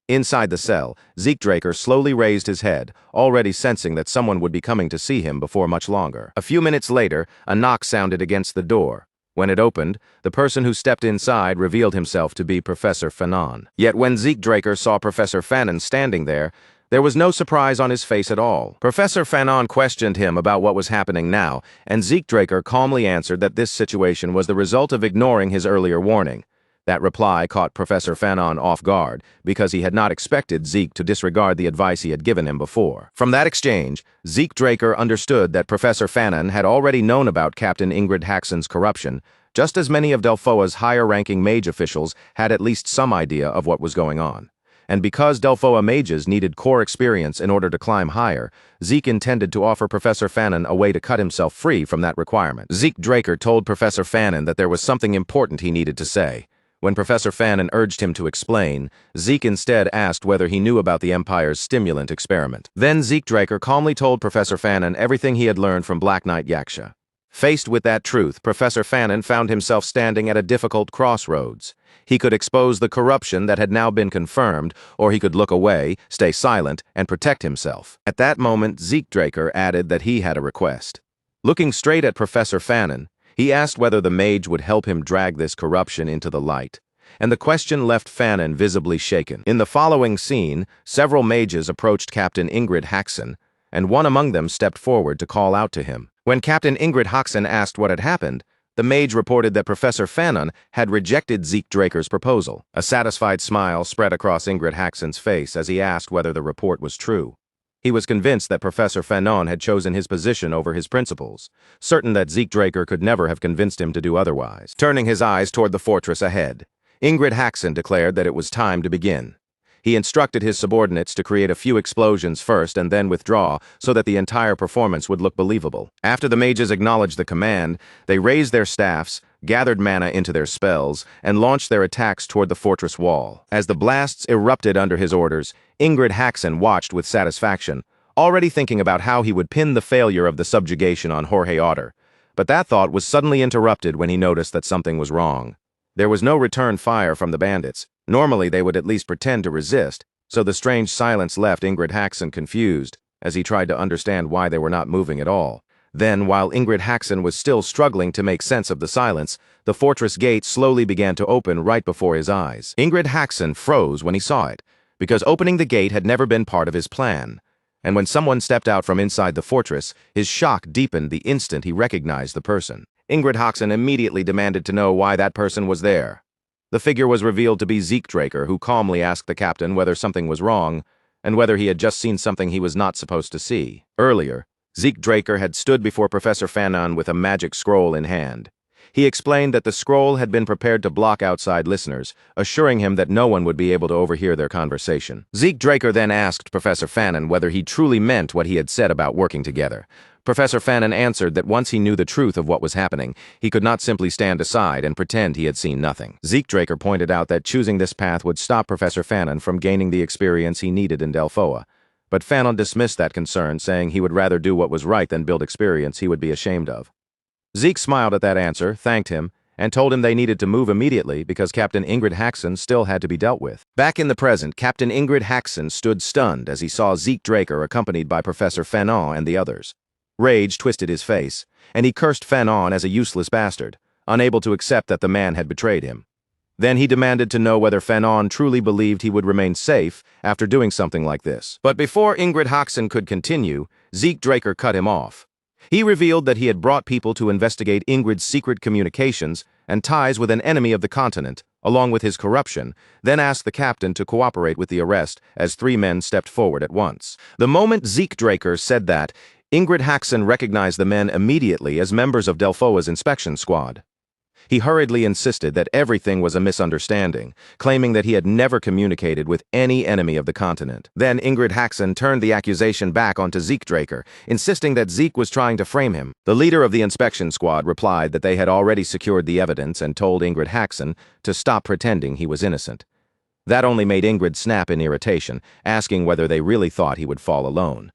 Inside the cell, Zeke Draker slowly raised his head, already sensing that someone would be coming to see him before much longer. A few minutes later, a knock sounded against the door. When it opened, the person who stepped inside revealed himself to be Professor Fanon. Yet when Zeke Draker saw Professor Fanon standing there was no surprise on his face at all. Professor Fanon questioned him about what was happening now, and Zeke Draker calmly answered that this situation was the result of ignoring his earlier warning. That reply caught Professor Fanon off guard, because he had not expected Zeke to disregard the advice he had given him before. From that exchange, Zeke Draker understood that Professor Fanon had already known about Captain Ingrid Haxon's corruption, just as many of Delphoa's higher-ranking mage officials had at least some idea of what was going on. And because Delphoa mages needed core experience in order to climb higher, Zeke intended to offer Professor Fanon a way to cut himself free from that requirement. Zeke Draker told Professor Fanon that there was something important he needed to say. When Professor Fanon urged him to explain, Zeke instead asked whether he knew about the Empire's stimulant experiment. Then Zeke Draker calmly told Professor Fanon everything he had learned from Black Knight Yaksha. Faced with that truth, Professor Fanon found himself standing at a difficult crossroads. He could expose the corruption that had now been confirmed, or he could look away, stay silent, and protect himself. At that moment, Zeke Draker added that he had a request. Looking straight at Professor Fanon, He asked whether the mage would help him drag this corruption into the light, and the question left Fanon visibly shaken. In the following scene, several mages approached Captain Ingrid Haxon, and one among them stepped forward to call out to him. When Captain Ingrid Haxon asked what had happened, the mage reported that Professor Fanon had rejected Zeke Draker's proposal. A satisfied smile spread across Ingrid Haxon's face as he asked whether the report was true. He was convinced that Professor Fanon had chosen his position over his principles, certain that Zeke Draker could never have convinced him to do otherwise. Turning his eyes toward the fortress ahead, Ingrid Haxon declared that it was time to begin. He instructed his subordinates to create a few explosions first and then withdraw so that the entire performance would look believable. After the mages acknowledged the command, they raised their staffs, gathered mana into their spells, and launched their attacks toward the fortress wall. As the blasts erupted under his orders, Ingrid Haxon watched with satisfaction, already thinking about how he would pin the failure of the subjugation on Jorge Otter. But that thought was suddenly interrupted when he noticed that something was wrong. There was no return fire from the bandits. Normally, they would at least pretend to resist, so the strange silence left Ingrid Haxon confused as he tried to understand why they were not moving at all. Then, while Ingrid Haxon was still struggling to make sense of the silence, the fortress gate slowly began to open right before his eyes. Ingrid Haxon froze when he saw it, because opening the gate had never been part of his plan. And when someone stepped out from inside the fortress, his shock deepened the instant he recognized the person. Ingrid Haxon immediately demanded to know why that person was there. The figure was revealed to be Zeke Draker, who calmly asked the captain whether something was wrong, and whether he had just seen something he was not supposed to see. Earlier, Zeke Draker had stood before Professor Fanon with a magic scroll in hand. He explained that the scroll had been prepared to block outside listeners, assuring him that no one would be able to overhear their conversation. Zeke Draker then asked Professor Fanon whether he truly meant what he had said about working together. Professor Fanon answered that once he knew the truth of what was happening, he could not simply stand aside and pretend he had seen nothing. Zeke Draker pointed out that choosing this path would stop Professor Fanon from gaining the experience he needed in Delphoa. But Fanon dismissed that concern, saying he would rather do what was right than build experience he would be ashamed of. Zeke smiled at that answer, thanked him, and told him they needed to move immediately because Captain Ingrid Haxon still had to be dealt with. Back in the present, Captain Ingrid Haxon stood stunned as he saw Zeke Draker accompanied by Professor Fanon and the others. Rage twisted his face, and he cursed Fanon as a useless bastard, unable to accept that the man had betrayed him. Then he demanded to know whether Fanon truly believed he would remain safe after doing something like this. But before Ingrid Haxon could continue, Zeke Draker cut him off. He revealed that he had brought people to investigate Ingrid's secret communications and ties with an enemy of the continent, along with his corruption, then asked the captain to cooperate with the arrest as 3 men stepped forward at once. The moment Zeke Draker said that, Ingrid Haxon recognized the men immediately as members of Delphoa's inspection squad. He hurriedly insisted that everything was a misunderstanding, claiming that he had never communicated with any enemy of the continent. Then Ingrid Haxon turned the accusation back onto Zeke Draker, insisting that Zeke was trying to frame him. The leader of the inspection squad replied that they had already secured the evidence and told Ingrid Haxon to stop pretending he was innocent. That only made Ingrid snap in irritation, asking whether they really thought he would fall alone.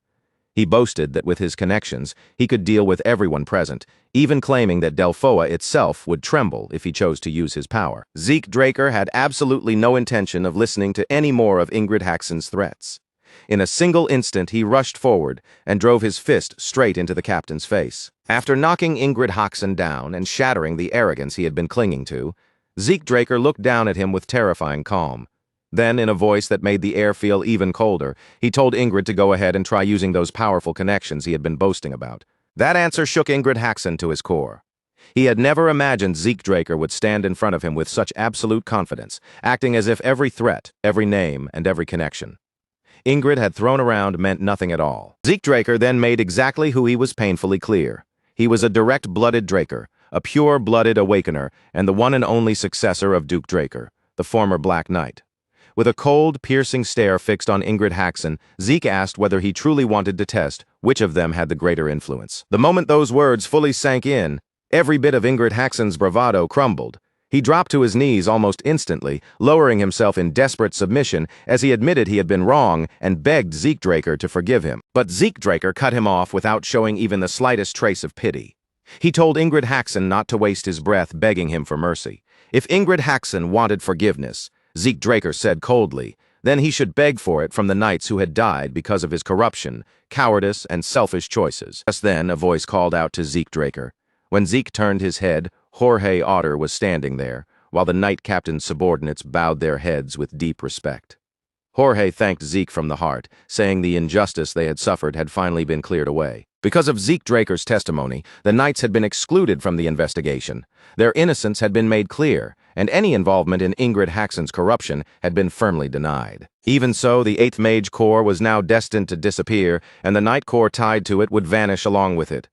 He boasted that with his connections, he could deal with everyone present, even claiming that Delphoa itself would tremble if he chose to use his power. Zeke Draker had absolutely no intention of listening to any more of Ingrid Haxon's threats. In a single instant, he rushed forward and drove his fist straight into the captain's face. After knocking Ingrid Haxon down and shattering the arrogance he had been clinging to, Zeke Draker looked down at him with terrifying calm. Then, in a voice that made the air feel even colder, he told Ingrid to go ahead and try using those powerful connections he had been boasting about. That answer shook Ingrid Haxon to his core. He had never imagined Zeke Draker would stand in front of him with such absolute confidence, acting as if every threat, every name, and every connection Ingrid had thrown around meant nothing at all. Zeke Draker then made exactly who he was painfully clear. He was a direct-blooded Draker, a pure-blooded Awakener, and the one and only successor of Duke Draker, the former Black Knight. With a cold, piercing stare fixed on Ingrid Haxon, Zeke asked whether he truly wanted to test which of them had the greater influence. The moment those words fully sank in, every bit of Ingrid Haxon's bravado crumbled. He dropped to his knees almost instantly, lowering himself in desperate submission as he admitted he had been wrong and begged Zeke Draker to forgive him. But Zeke Draker cut him off without showing even the slightest trace of pity. He told Ingrid Haxon not to waste his breath begging him for mercy. If Ingrid Haxon wanted forgiveness, Zeke Draker said coldly, then he should beg for it from the knights who had died because of his corruption, cowardice, and selfish choices. Just then, a voice called out to Zeke Draker, When Zeke turned his head, Jorge Otter was standing there, while the knight captain's subordinates bowed their heads with deep respect. Jorge thanked Zeke from the heart, saying the injustice they had suffered had finally been cleared away. Because of Zeke Draker's testimony, the knights had been excluded from the investigation. Their innocence had been made clear, and any involvement in Ingrid Haxon's corruption had been firmly denied. Even so, the 8th Mage Corps was now destined to disappear, and the Knight Corps tied to it would vanish along with it.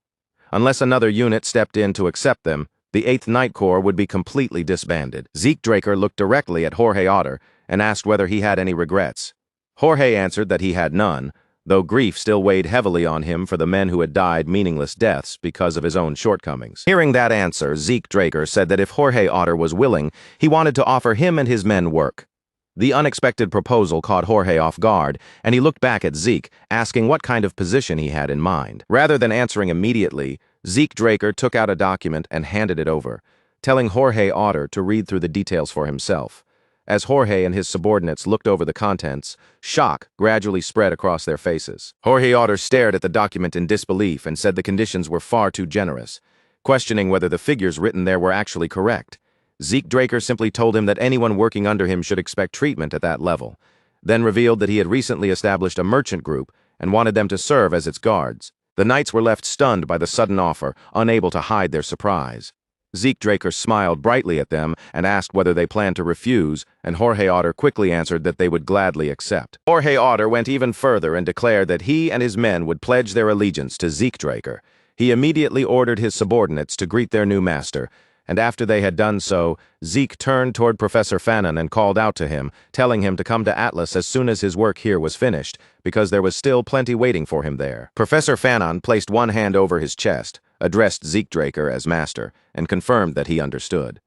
Unless another unit stepped in to accept them, the 8th Knight Corps would be completely disbanded. Zeke Draker looked directly at Jorge Otter and asked whether he had any regrets. Jorge answered that he had none, though grief still weighed heavily on him for the men who had died meaningless deaths because of his own shortcomings. Hearing that answer, Zeke Draker said that if Jorge Otter was willing, he wanted to offer him and his men work. The unexpected proposal caught Jorge off guard, and he looked back at Zeke, asking what kind of position he had in mind. Rather than answering immediately, Zeke Draker took out a document and handed it over, telling Jorge Otter to read through the details for himself. As Jorge and his subordinates looked over the contents, shock gradually spread across their faces. Jorge Otter stared at the document in disbelief and said the conditions were far too generous, questioning whether the figures written there were actually correct. Zeke Draker simply told him that anyone working under him should expect treatment at that level, then revealed that he had recently established a merchant group and wanted them to serve as its guards. The knights were left stunned by the sudden offer, unable to hide their surprise. Zeke Draker smiled brightly at them and asked whether they planned to refuse, and Jorge Otter quickly answered that they would gladly accept. Jorge Otter went even further and declared that he and his men would pledge their allegiance to Zeke Draker. He immediately ordered his subordinates to greet their new master, and after they had done so, Zeke turned toward Professor Fanon and called out to him, telling him to come to Atlas as soon as his work here was finished, because there was still plenty waiting for him there. Professor Fanon placed one hand over his chest, addressed Zeke Draker as master, and confirmed that he understood.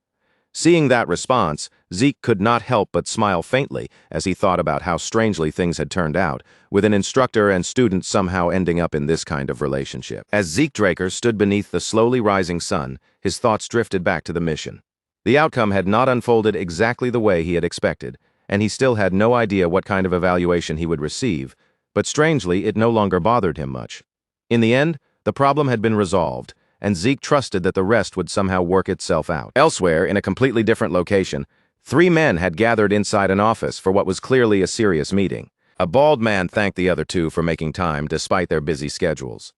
Seeing that response, Zeke could not help but smile faintly as he thought about how strangely things had turned out, with an instructor and student somehow ending up in this kind of relationship. As Zeke Draker stood beneath the slowly rising sun, his thoughts drifted back to the mission. The outcome had not unfolded exactly the way he had expected, and he still had no idea what kind of evaluation he would receive, but strangely, it no longer bothered him much. In the end, the problem had been resolved, and Zeke trusted that the rest would somehow work itself out. Elsewhere, in a completely different location, 3 men had gathered inside an office for what was clearly a serious meeting. A bald man thanked the other 2 for making time despite their busy schedules.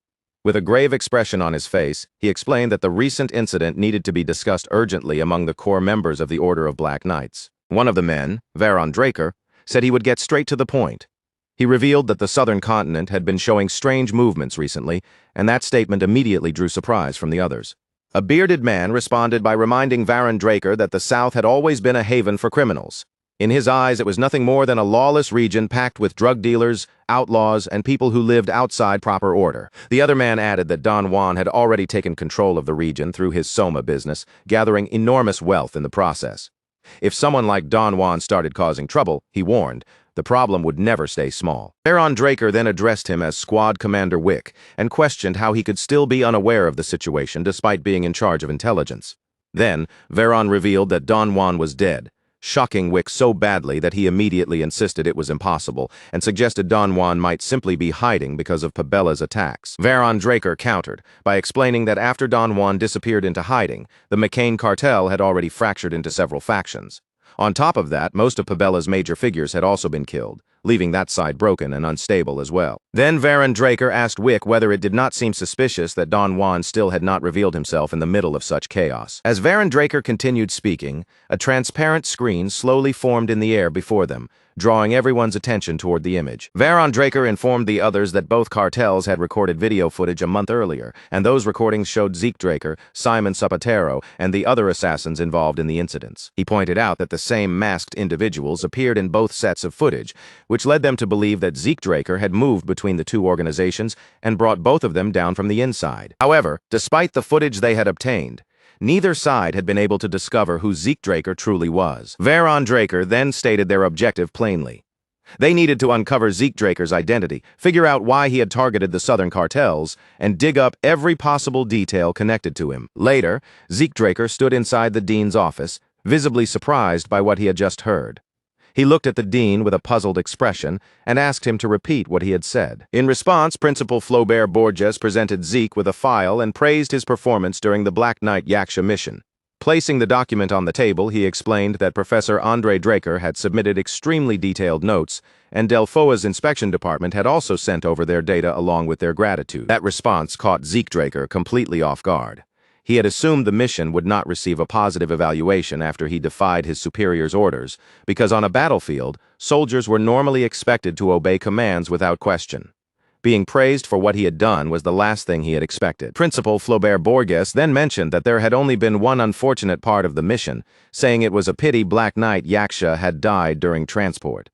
With a grave expression on his face, he explained that the recent incident needed to be discussed urgently among the core members of the Order of Black Knights. One of the men, Varon Draker, said he would get straight to the point. He revealed that the southern continent had been showing strange movements recently, and that statement immediately drew surprise from the others. A bearded man responded by reminding Varon Draker that the South had always been a haven for criminals. In his eyes, it was nothing more than a lawless region packed with drug dealers, outlaws, and people who lived outside proper order. The other man added that Don Juan had already taken control of the region through his Soma business, gathering enormous wealth in the process. If someone like Don Juan started causing trouble, he warned, the problem would never stay small. Varon Draker then addressed him as Squad Commander Wick and questioned how he could still be unaware of the situation despite being in charge of intelligence. Then, Varon revealed that Don Juan was dead, shocking Wick so badly that he immediately insisted it was impossible and suggested Don Juan might simply be hiding because of Pabella's attacks. Varon Draker countered by explaining that after Don Juan disappeared into hiding, the McCain cartel had already fractured into several factions. On top of that, most of Pabella's major figures had also been killed, leaving that side broken and unstable as well. Then Varon Draker asked Wick whether it did not seem suspicious that Don Juan still had not revealed himself in the middle of such chaos. As Varon Draker continued speaking, a transparent screen slowly formed in the air before them, drawing everyone's attention toward the image. Varon Draker informed the others that both cartels had recorded video footage a month earlier, and those recordings showed Zeke Draker, Simon Zapatero, and the other assassins involved in the incidents. He pointed out that the same masked individuals appeared in both sets of footage, which led them to believe that Zeke Draker had moved between the 2 organizations and brought both of them down from the inside. However, despite the footage they had obtained, neither side had been able to discover who Zeke Draker truly was. Varon Draker then stated their objective plainly. They needed to uncover Zeke Draker's identity, figure out why he had targeted the southern cartels, and dig up every possible detail connected to him. Later, Zeke Draker stood inside the dean's office, visibly surprised by what he had just heard. He looked at the dean with a puzzled expression and asked him to repeat what he had said. In response, Principal Flaubert Borges presented Zeke with a file and praised his performance during the Black Knight Yaksha mission. Placing the document on the table, he explained that Professor Andre Draker had submitted extremely detailed notes, and Delphoa's inspection department had also sent over their data along with their gratitude. That response caught Zeke Draker completely off guard. He had assumed the mission would not receive a positive evaluation after he defied his superior's orders, because on a battlefield, soldiers were normally expected to obey commands without question. Being praised for what he had done was the last thing he had expected. Principal Flaubert Borges then mentioned that there had only been one unfortunate part of the mission, saying it was a pity Black Knight Yaksha had died during transport.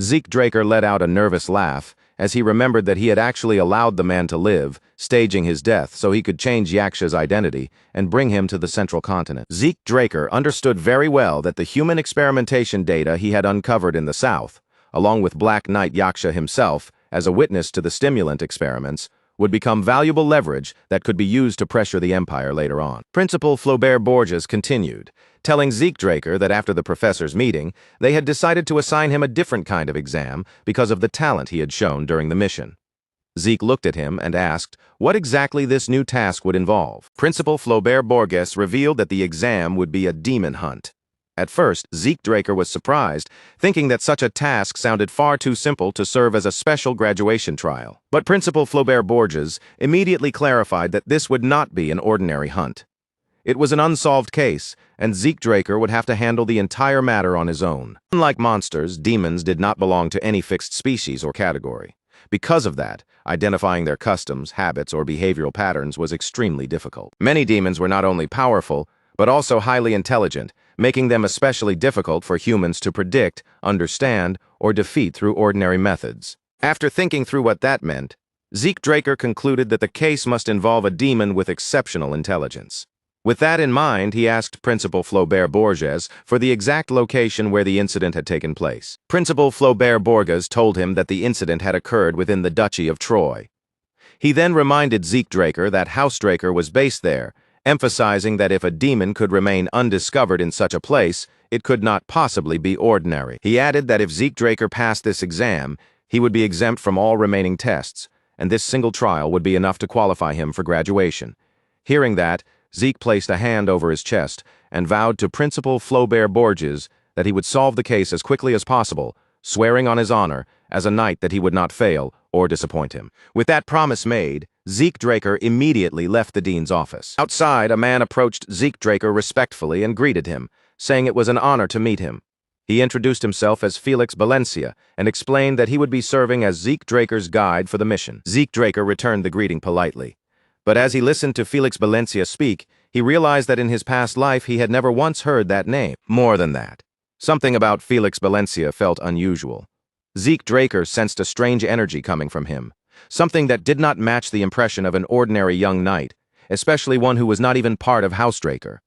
Zeke Draker let out a nervous laugh as he remembered that he had actually allowed the man to live, staging his death so he could change Yaksha's identity and bring him to the central continent. Zeke Draker understood very well that the human experimentation data he had uncovered in the South, along with Black Knight Yaksha himself, as a witness to the stimulant experiments, would become valuable leverage that could be used to pressure the Empire later on. Principal Flaubert Borges continued, telling Zeke Draker that after the professor's meeting, they had decided to assign him a different kind of exam because of the talent he had shown during the mission. Zeke looked at him and asked what exactly this new task would involve. Principal Flaubert Borges revealed that the exam would be a demon hunt. At first, Zeke Draker was surprised, thinking that such a task sounded far too simple to serve as a special graduation trial. But Principal Flaubert Borges immediately clarified that this would not be an ordinary hunt. It was an unsolved case, and Zeke Draker would have to handle the entire matter on his own. Unlike monsters, demons did not belong to any fixed species or category. Because of that, identifying their customs, habits, or behavioral patterns was extremely difficult. Many demons were not only powerful, but also highly intelligent, making them especially difficult for humans to predict, understand, or defeat through ordinary methods. After thinking through what that meant, Zeke Draker concluded that the case must involve a demon with exceptional intelligence. With that in mind, he asked Principal Flaubert Borges for the exact location where the incident had taken place. Principal Flaubert Borges told him that the incident had occurred within the Duchy of Troy. He then reminded Zeke Draker that House Draker was based there, emphasizing that if a demon could remain undiscovered in such a place, it could not possibly be ordinary. He added that if Zeke Draker passed this exam, he would be exempt from all remaining tests, and this single trial would be enough to qualify him for graduation. Hearing that, Zeke placed a hand over his chest and vowed to Principal Flaubert Borges that he would solve the case as quickly as possible, swearing on his honor as a knight that he would not fail or disappoint him. With that promise made, Zeke Draker immediately left the dean's office. Outside, a man approached Zeke Draker respectfully and greeted him, saying it was an honor to meet him. He introduced himself as Felix Valencia and explained that he would be serving as Zeke Draker's guide for the mission. Zeke Draker returned the greeting politely. But as he listened to Felix Valencia speak, he realized that in his past life he had never once heard that name. More than that, something about Felix Valencia felt unusual. Zeke Draker sensed a strange energy coming from him, something that did not match the impression of an ordinary young knight, especially one who was not even part of House Draker.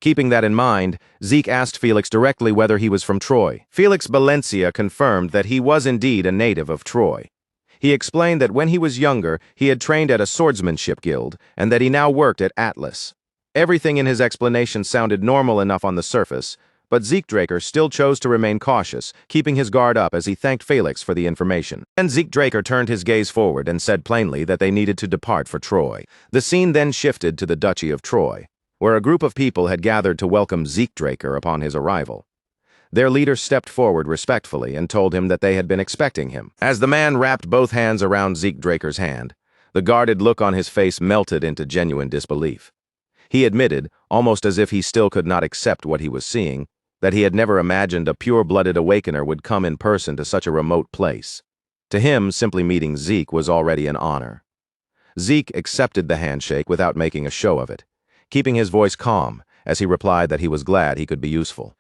Keeping that in mind, Zeke asked Felix directly whether he was from Troy. Felix Valencia confirmed that he was indeed a native of Troy. He explained that when he was younger, he had trained at a swordsmanship guild, and that he now worked at Atlas. Everything in his explanation sounded normal enough on the surface, but Zeke Draker still chose to remain cautious, keeping his guard up as he thanked Felix for the information. Then Zeke Draker turned his gaze forward and said plainly that they needed to depart for Troy. The scene then shifted to the Duchy of Troy, where a group of people had gathered to welcome Zeke Draker upon his arrival. Their leader stepped forward respectfully and told him that they had been expecting him. As the man wrapped both hands around Zeke Draker's hand, the guarded look on his face melted into genuine disbelief. He admitted, almost as if he still could not accept what he was seeing, that he had never imagined a pure-blooded awakener would come in person to such a remote place. To him, simply meeting Zeke was already an honor. Zeke accepted the handshake without making a show of it, keeping his voice calm as he replied that he was glad he could be useful.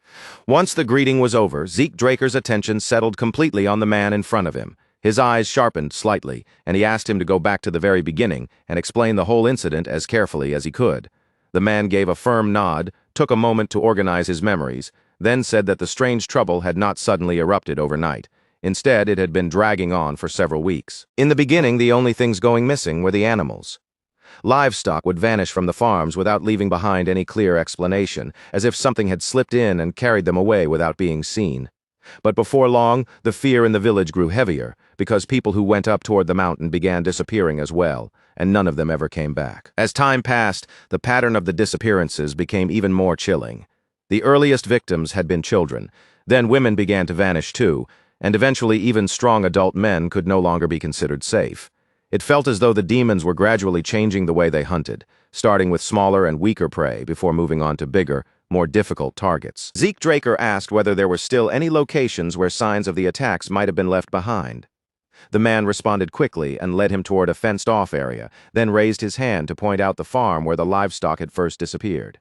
Once the greeting was over, Zeke Draker's attention settled completely on the man in front of him. His eyes sharpened slightly, and he asked him to go back to the very beginning and explain the whole incident as carefully as he could. The man gave a firm nod, took a moment to organize his memories, then said that the strange trouble had not suddenly erupted overnight. Instead, it had been dragging on for several weeks. In the beginning, the only things going missing were the animals. Livestock would vanish from the farms without leaving behind any clear explanation, as if something had slipped in and carried them away without being seen. But before long, the fear in the village grew heavier, because people who went up toward the mountain began disappearing as well, and none of them ever came back. As time passed, the pattern of the disappearances became even more chilling. The earliest victims had been children, then women began to vanish too, and eventually even strong adult men could no longer be considered safe. It felt as though the demons were gradually changing the way they hunted, starting with smaller and weaker prey before moving on to bigger, more difficult targets. Zeke Draker asked whether there were still any locations where signs of the attacks might have been left behind. The man responded quickly and led him toward a fenced-off area, then raised his hand to point out the farm where the livestock had first disappeared.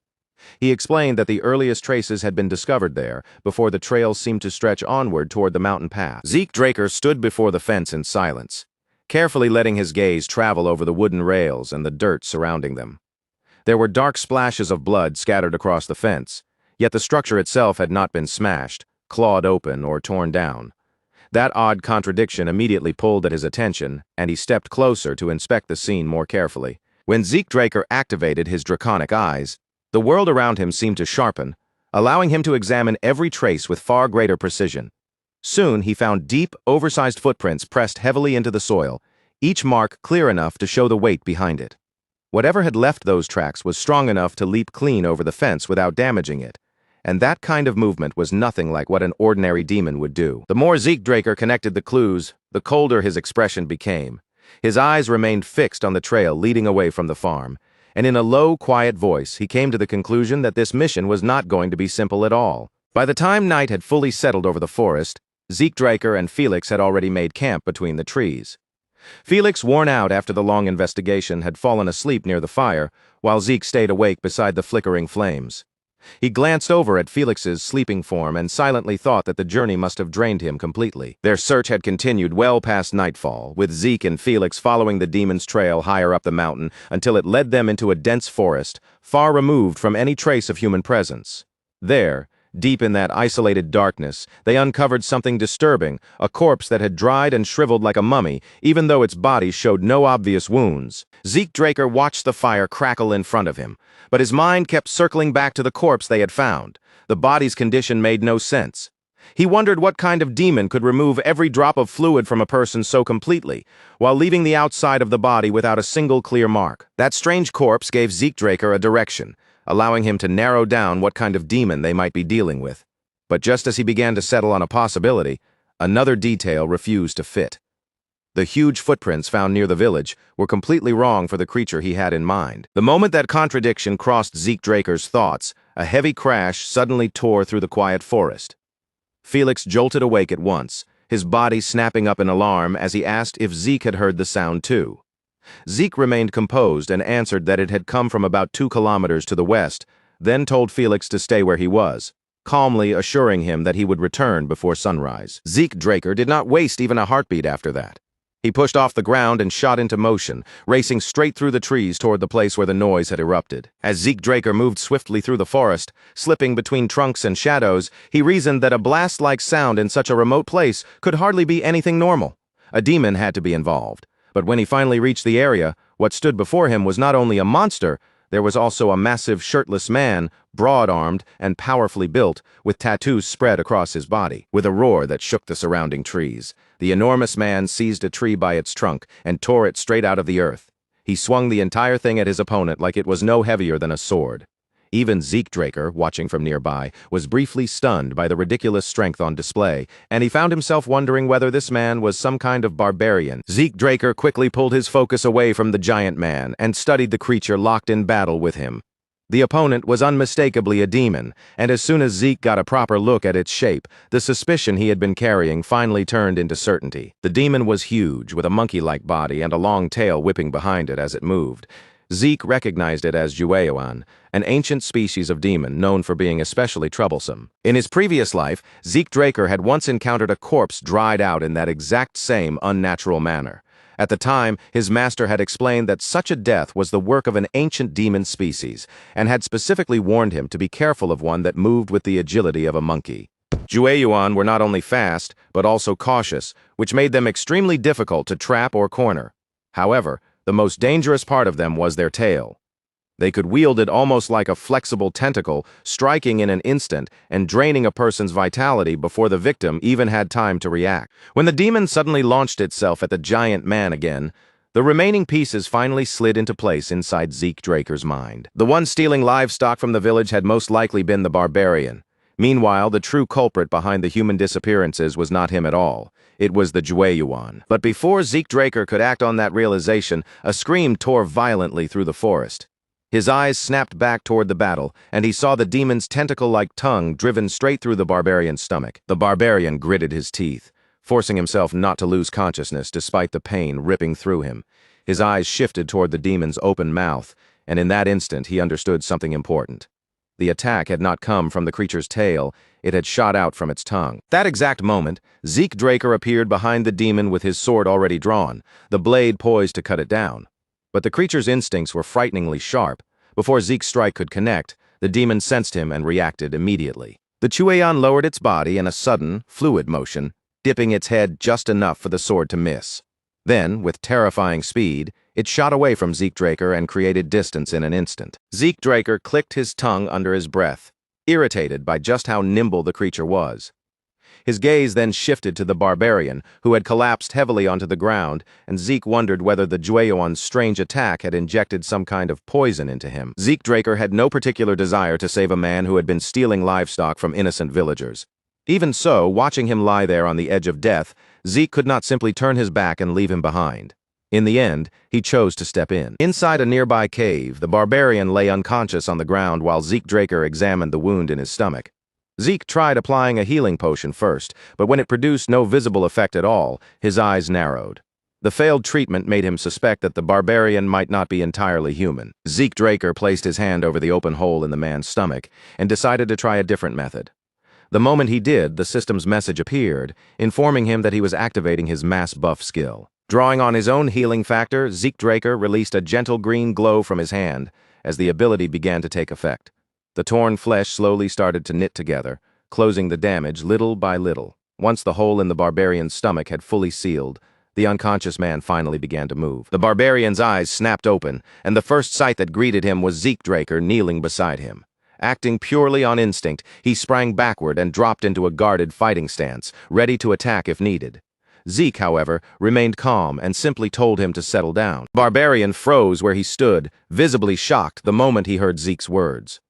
He explained that the earliest traces had been discovered there, before the trail seemed to stretch onward toward the mountain path. Zeke Draker stood before the fence in silence, carefully letting his gaze travel over the wooden rails and the dirt surrounding them. There were dark splashes of blood scattered across the fence, yet the structure itself had not been smashed, clawed open, or torn down. That odd contradiction immediately pulled at his attention, and he stepped closer to inspect the scene more carefully. When Zeke Draker activated his draconic eyes, the world around him seemed to sharpen, allowing him to examine every trace with far greater precision. Soon he found deep, oversized footprints pressed heavily into the soil, each mark clear enough to show the weight behind it. Whatever had left those tracks was strong enough to leap clean over the fence without damaging it, and that kind of movement was nothing like what an ordinary demon would do. The more Zeke Draker connected the clues, the colder his expression became. His eyes remained fixed on the trail leading away from the farm, and in a low, quiet voice, he came to the conclusion that this mission was not going to be simple at all. By the time night had fully settled over the forest, Zeke Draker and Felix had already made camp between the trees. Felix, worn out after the long investigation, had fallen asleep near the fire, while Zeke stayed awake beside the flickering flames. He glanced over at Felix's sleeping form and silently thought that the journey must have drained him completely. Their search had continued well past nightfall, with Zeke and Felix following the demon's trail higher up the mountain until it led them into a dense forest, far removed from any trace of human presence. There, deep in that isolated darkness, they uncovered something disturbing, a corpse that had dried and shriveled like a mummy, even though its body showed no obvious wounds. Zeke Draker watched the fire crackle in front of him, but his mind kept circling back to the corpse they had found. The body's condition made no sense. He wondered what kind of demon could remove every drop of fluid from a person so completely, while leaving the outside of the body without a single clear mark. That strange corpse gave Zeke Draker a direction, allowing him to narrow down what kind of demon they might be dealing with. But just as he began to settle on a possibility, another detail refused to fit. The huge footprints found near the village were completely wrong for the creature he had in mind. The moment that contradiction crossed Zeke Draker's thoughts, a heavy crash suddenly tore through the quiet forest. Felix jolted awake at once, his body snapping up in alarm as he asked if Zeke had heard the sound too. Zeke remained composed and answered that it had come from about 2 kilometers to the west, then told Felix to stay where he was, calmly assuring him that he would return before sunrise. Zeke Draker did not waste even a heartbeat after that. He pushed off the ground and shot into motion, racing straight through the trees toward the place where the noise had erupted. As Zeke Draker moved swiftly through the forest, slipping between trunks and shadows, he reasoned that a blast-like sound in such a remote place could hardly be anything normal. A demon had to be involved. But when he finally reached the area, what stood before him was not only a monster, there was also a massive shirtless man, broad-armed and powerfully built, with tattoos spread across his body. With a roar that shook the surrounding trees, the enormous man seized a tree by its trunk and tore it straight out of the earth. He swung the entire thing at his opponent like it was no heavier than a sword. Even Zeke Draker, watching from nearby, was briefly stunned by the ridiculous strength on display, and he found himself wondering whether this man was some kind of barbarian. Zeke Draker quickly pulled his focus away from the giant man and studied the creature locked in battle with him. The opponent was unmistakably a demon, and as soon as Zeke got a proper look at its shape, the suspicion he had been carrying finally turned into certainty. The demon was huge, with a monkey-like body and a long tail whipping behind it as it moved. Zeke recognized it as Yahello, an ancient species of demon known for being especially troublesome. In his previous life, Zeke Draker had once encountered a corpse dried out in that exact same unnatural manner. At the time, his master had explained that such a death was the work of an ancient demon species, and had specifically warned him to be careful of one that moved with the agility of a monkey. Yahello were not only fast, but also cautious, which made them extremely difficult to trap or corner. However, the most dangerous part of them was their tail. They could wield it almost like a flexible tentacle, striking in an instant and draining a person's vitality before the victim even had time to react. When the demon suddenly launched itself at the giant man again, the remaining pieces finally slid into place inside Zeke Draker's mind. The one stealing livestock from the village had most likely been the barbarian. Meanwhile, the true culprit behind the human disappearances was not him at all. It was the Jueyuan. But before Zeke Draker could act on that realization, a scream tore violently through the forest. His eyes snapped back toward the battle, and he saw the demon's tentacle-like tongue driven straight through the barbarian's stomach. The barbarian gritted his teeth, forcing himself not to lose consciousness despite the pain ripping through him. His eyes shifted toward the demon's open mouth, and in that instant he understood something important. The attack had not come from the creature's tail, it had shot out from its tongue. That exact moment, Zeke Draker appeared behind the demon with his sword already drawn, the blade poised to cut it down. But the creature's instincts were frighteningly sharp. Before Zeke's strike could connect, the demon sensed him and reacted immediately. The Chueyan lowered its body in a sudden, fluid motion, dipping its head just enough for the sword to miss. Then, with terrifying speed, it shot away from Zeke Draker and created distance in an instant. Zeke Draker clicked his tongue under his breath, irritated by just how nimble the creature was. His gaze then shifted to the barbarian, who had collapsed heavily onto the ground, and Zeke wondered whether the Jueyuan's strange attack had injected some kind of poison into him. Zeke Draker had no particular desire to save a man who had been stealing livestock from innocent villagers. Even so, watching him lie there on the edge of death, Zeke could not simply turn his back and leave him behind. In the end, he chose to step in. Inside a nearby cave, the barbarian lay unconscious on the ground while Zeke Draker examined the wound in his stomach. Zeke tried applying a healing potion first, but when it produced no visible effect at all, his eyes narrowed. The failed treatment made him suspect that the barbarian might not be entirely human. Zeke Draker placed his hand over the open hole in the man's stomach and decided to try a different method. The moment he did, the system's message appeared, informing him that he was activating his mass buff skill. Drawing on his own healing factor, Zeke Draker released a gentle green glow from his hand as the ability began to take effect. The torn flesh slowly started to knit together, closing the damage little by little. Once the hole in the barbarian's stomach had fully sealed, the unconscious man finally began to move. The barbarian's eyes snapped open, and the first sight that greeted him was Zeke Draker kneeling beside him. Acting purely on instinct, he sprang backward and dropped into a guarded fighting stance, ready to attack if needed. Zeke, however, remained calm and simply told him to settle down. The barbarian froze where he stood, visibly shocked the moment he heard Zeke's words.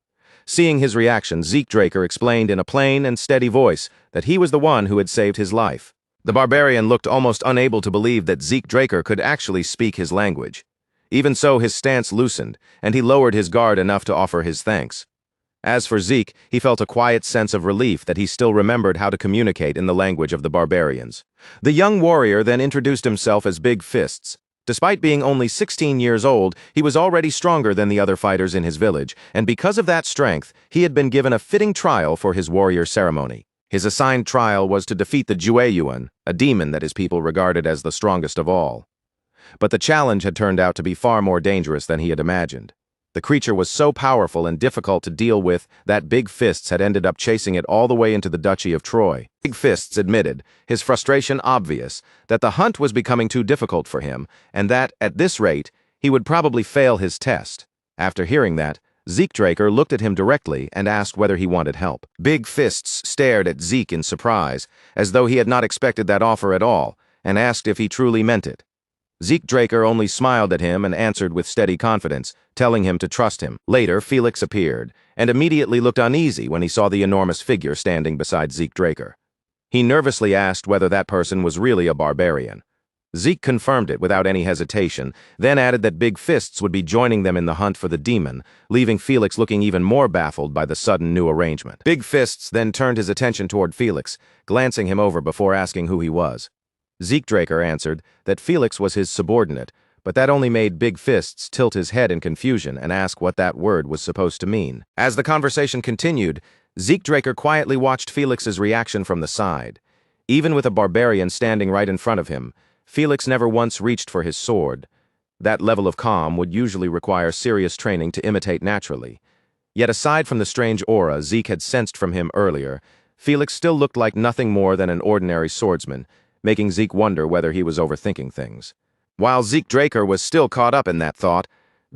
Seeing his reaction, Zeke Draker explained in a plain and steady voice that he was the one who had saved his life. The barbarian looked almost unable to believe that Zeke Draker could actually speak his language. Even so, his stance loosened, and he lowered his guard enough to offer his thanks. As for Zeke, he felt a quiet sense of relief that he still remembered how to communicate in the language of the barbarians. The young warrior then introduced himself as Big Fists. Despite being only 16 years old, he was already stronger than the other fighters in his village, and because of that strength, he had been given a fitting trial for his warrior ceremony. His assigned trial was to defeat the Jueyuan, a demon that his people regarded as the strongest of all. But the challenge had turned out to be far more dangerous than he had imagined. The creature was so powerful and difficult to deal with that Big Fists had ended up chasing it all the way into the Duchy of Troy. Big Fists admitted, his frustration obvious, that the hunt was becoming too difficult for him, and that, at this rate, he would probably fail his test. After hearing that, Zeke Draker looked at him directly and asked whether he wanted help. Big Fists stared at Zeke in surprise, as though he had not expected that offer at all, and asked if he truly meant it. Zeke Draker only smiled at him and answered with steady confidence, telling him to trust him. Later, Felix appeared, and immediately looked uneasy when he saw the enormous figure standing beside Zeke Draker. He nervously asked whether that person was really a barbarian. Zeke confirmed it without any hesitation, then added that Big Fists would be joining them in the hunt for the demon, leaving Felix looking even more baffled by the sudden new arrangement. Big Fists then turned his attention toward Felix, glancing him over before asking who he was. Zeke Draker answered that Felix was his subordinate, but that only made Big Fists tilt his head in confusion and ask what that word was supposed to mean. As the conversation continued, Zeke Draker quietly watched Felix's reaction from the side. Even with a barbarian standing right in front of him, Felix never once reached for his sword. That level of calm would usually require serious training to imitate naturally. Yet aside from the strange aura Zeke had sensed from him earlier, Felix still looked like nothing more than an ordinary swordsman, making Zeke wonder whether he was overthinking things. While Zeke Draker was still caught up in that thought,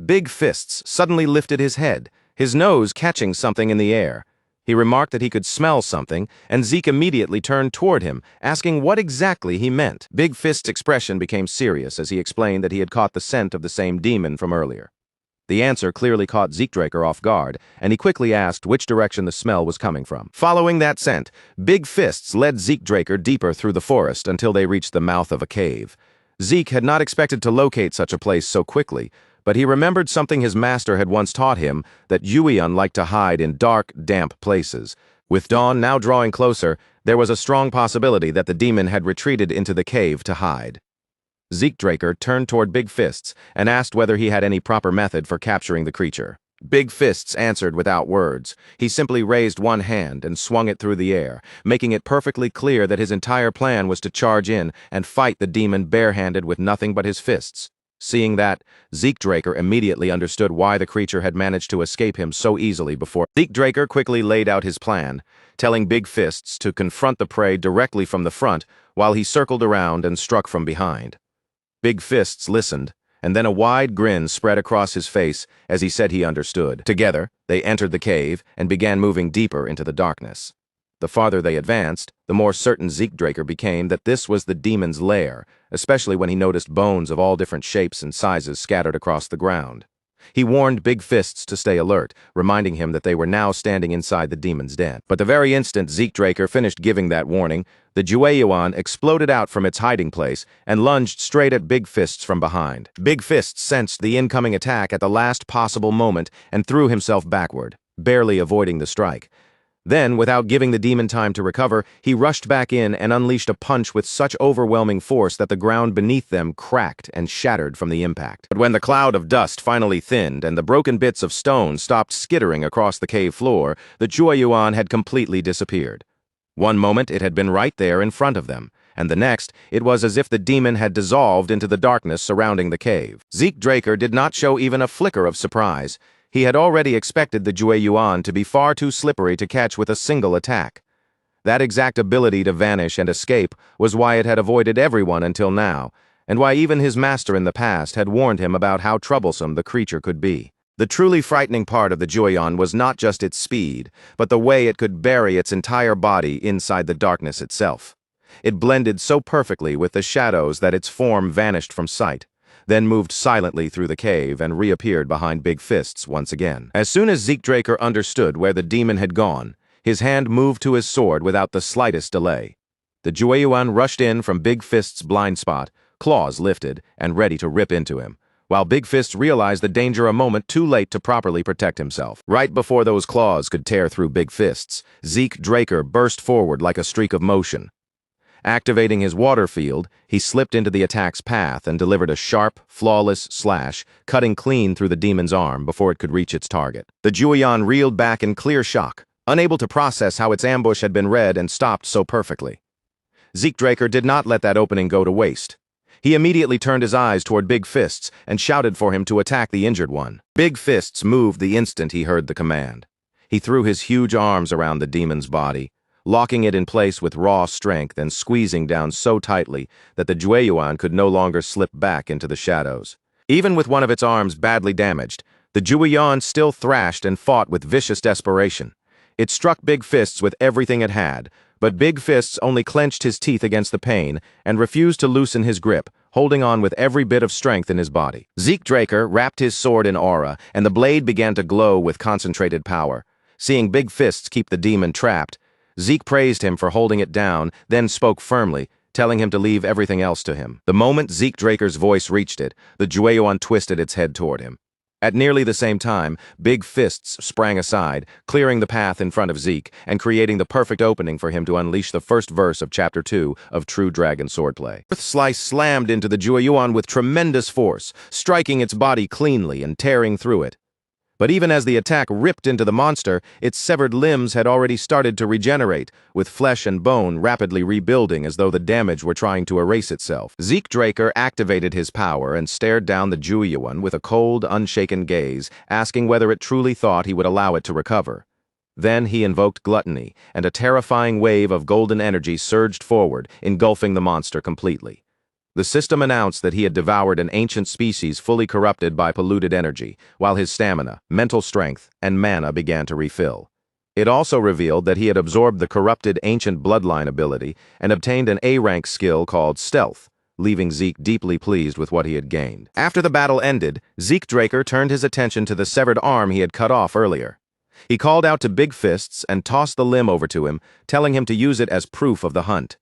Big Fists suddenly lifted his head, his nose catching something in the air. He remarked that he could smell something, and Zeke immediately turned toward him, asking what exactly he meant. Big Fist's expression became serious as he explained that he had caught the scent of the same demon from earlier. The answer clearly caught Zeke Draker off guard, and he quickly asked which direction the smell was coming from. Following that scent, Big Fists led Zeke Draker deeper through the forest until they reached the mouth of a cave. Zeke had not expected to locate such a place so quickly, but he remembered something his master had once taught him, that Yueon liked to hide in dark, damp places. With dawn now drawing closer, there was a strong possibility that the demon had retreated into the cave to hide. Zeke Draker turned toward Big Fists and asked whether he had any proper method for capturing the creature. Big Fists answered without words. He simply raised one hand and swung it through the air, making it perfectly clear that his entire plan was to charge in and fight the demon barehanded with nothing but his fists. Seeing that, Zeke Draker immediately understood why the creature had managed to escape him so easily before. Zeke Draker quickly laid out his plan, telling Big Fists to confront the prey directly from the front while he circled around and struck from behind. Big Fists listened, and then a wide grin spread across his face as he said he understood. Together, they entered the cave and began moving deeper into the darkness. The farther they advanced, the more certain Zeke Draker became that this was the demon's lair, especially when he noticed bones of all different shapes and sizes scattered across the ground. He warned Big Fists to stay alert, reminding him that they were now standing inside the demon's den. But the very instant Zeke Draker finished giving that warning, the Jueyuan exploded out from its hiding place and lunged straight at Big Fists from behind. Big Fists sensed the incoming attack at the last possible moment and threw himself backward, barely avoiding the strike. Then, without giving the demon time to recover, he rushed back in and unleashed a punch with such overwhelming force that the ground beneath them cracked and shattered from the impact. But when the cloud of dust finally thinned and the broken bits of stone stopped skittering across the cave floor, the Jueyuan had completely disappeared. One moment it had been right there in front of them, and the next it was as if the demon had dissolved into the darkness surrounding the cave. Zeke Draker did not show even a flicker of surprise. He had already expected the Jueyuan to be far too slippery to catch with a single attack. That exact ability to vanish and escape was why it had avoided everyone until now, and why even his master in the past had warned him about how troublesome the creature could be. The truly frightening part of the Jueyuan was not just its speed, but the way it could bury its entire body inside the darkness itself. It blended so perfectly with the shadows that its form vanished from sight, then moved silently through the cave and reappeared behind Big Fists once again. As soon as Zeke Draker understood where the demon had gone, his hand moved to his sword without the slightest delay. The Jueyuan rushed in from Big Fist's blind spot, claws lifted and ready to rip into him, while Big Fist realized the danger a moment too late to properly protect himself. Right before those claws could tear through Big Fists, Zeke Draker burst forward like a streak of motion. Activating his water field, he slipped into the attack's path and delivered a sharp, flawless slash, cutting clean through the demon's arm before it could reach its target. The Jueyuan reeled back in clear shock, unable to process how its ambush had been read and stopped so perfectly. Zeke Draker did not let that opening go to waste. He immediately turned his eyes toward Big Fists and shouted for him to attack the injured one. Big Fists moved the instant he heard the command. He threw his huge arms around the demon's body, locking it in place with raw strength and squeezing down so tightly that the Jueyuan could no longer slip back into the shadows. Even with one of its arms badly damaged, the Jueyuan still thrashed and fought with vicious desperation. It struck Big Fists with everything it had, but Big Fists only clenched his teeth against the pain and refused to loosen his grip, holding on with every bit of strength in his body. Zeke Draker wrapped his sword in aura, and the blade began to glow with concentrated power. Seeing Big Fists keep the demon trapped, Zeke praised him for holding it down, then spoke firmly, telling him to leave everything else to him. The moment Zeke Draker's voice reached it, the Jueyuan twisted its head toward him. At nearly the same time, Big Fists sprang aside, clearing the path in front of Zeke and creating the perfect opening for him to unleash the first verse of Chapter 2 of True Dragon Swordplay. Earth Slice slammed into the Jueyuan with tremendous force, striking its body cleanly and tearing through it. But even as the attack ripped into the monster, its severed limbs had already started to regenerate, with flesh and bone rapidly rebuilding as though the damage were trying to erase itself. Zeke Draker activated his power and stared down the Jueyuan with a cold, unshaken gaze, asking whether it truly thought he would allow it to recover. Then he invoked Gluttony, and a terrifying wave of golden energy surged forward, engulfing the monster completely. The system announced that he had devoured an ancient species fully corrupted by polluted energy, while his stamina, mental strength, and mana began to refill. It also revealed that he had absorbed the corrupted ancient bloodline ability and obtained an A-rank skill called Stealth, leaving Zeke deeply pleased with what he had gained. After the battle ended, Zeke Draker turned his attention to the severed arm he had cut off earlier. He called out to Big Fists and tossed the limb over to him, telling him to use it as proof of the hunt.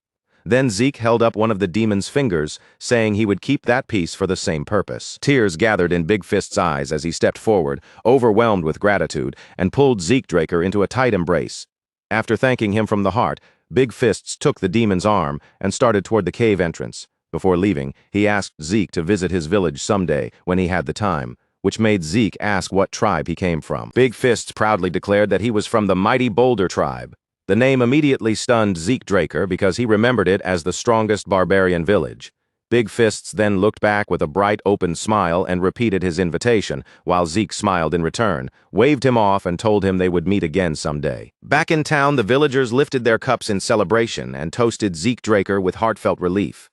Then Zeke held up one of the demon's fingers, saying he would keep that piece for the same purpose. Tears gathered in Big Fist's eyes as he stepped forward, overwhelmed with gratitude, and pulled Zeke Draker into a tight embrace. After thanking him from the heart, Big Fists took the demon's arm and started toward the cave entrance. Before leaving, he asked Zeke to visit his village someday when he had the time, which made Zeke ask what tribe he came from. Big Fists proudly declared that he was from the mighty Boulder tribe. The name immediately stunned Zeke Draker because he remembered it as the strongest barbarian village. Big Fists then looked back with a bright, open smile and repeated his invitation, while Zeke smiled in return, waved him off, and told him they would meet again someday. Back in town, the villagers lifted their cups in celebration and toasted Zeke Draker with heartfelt relief.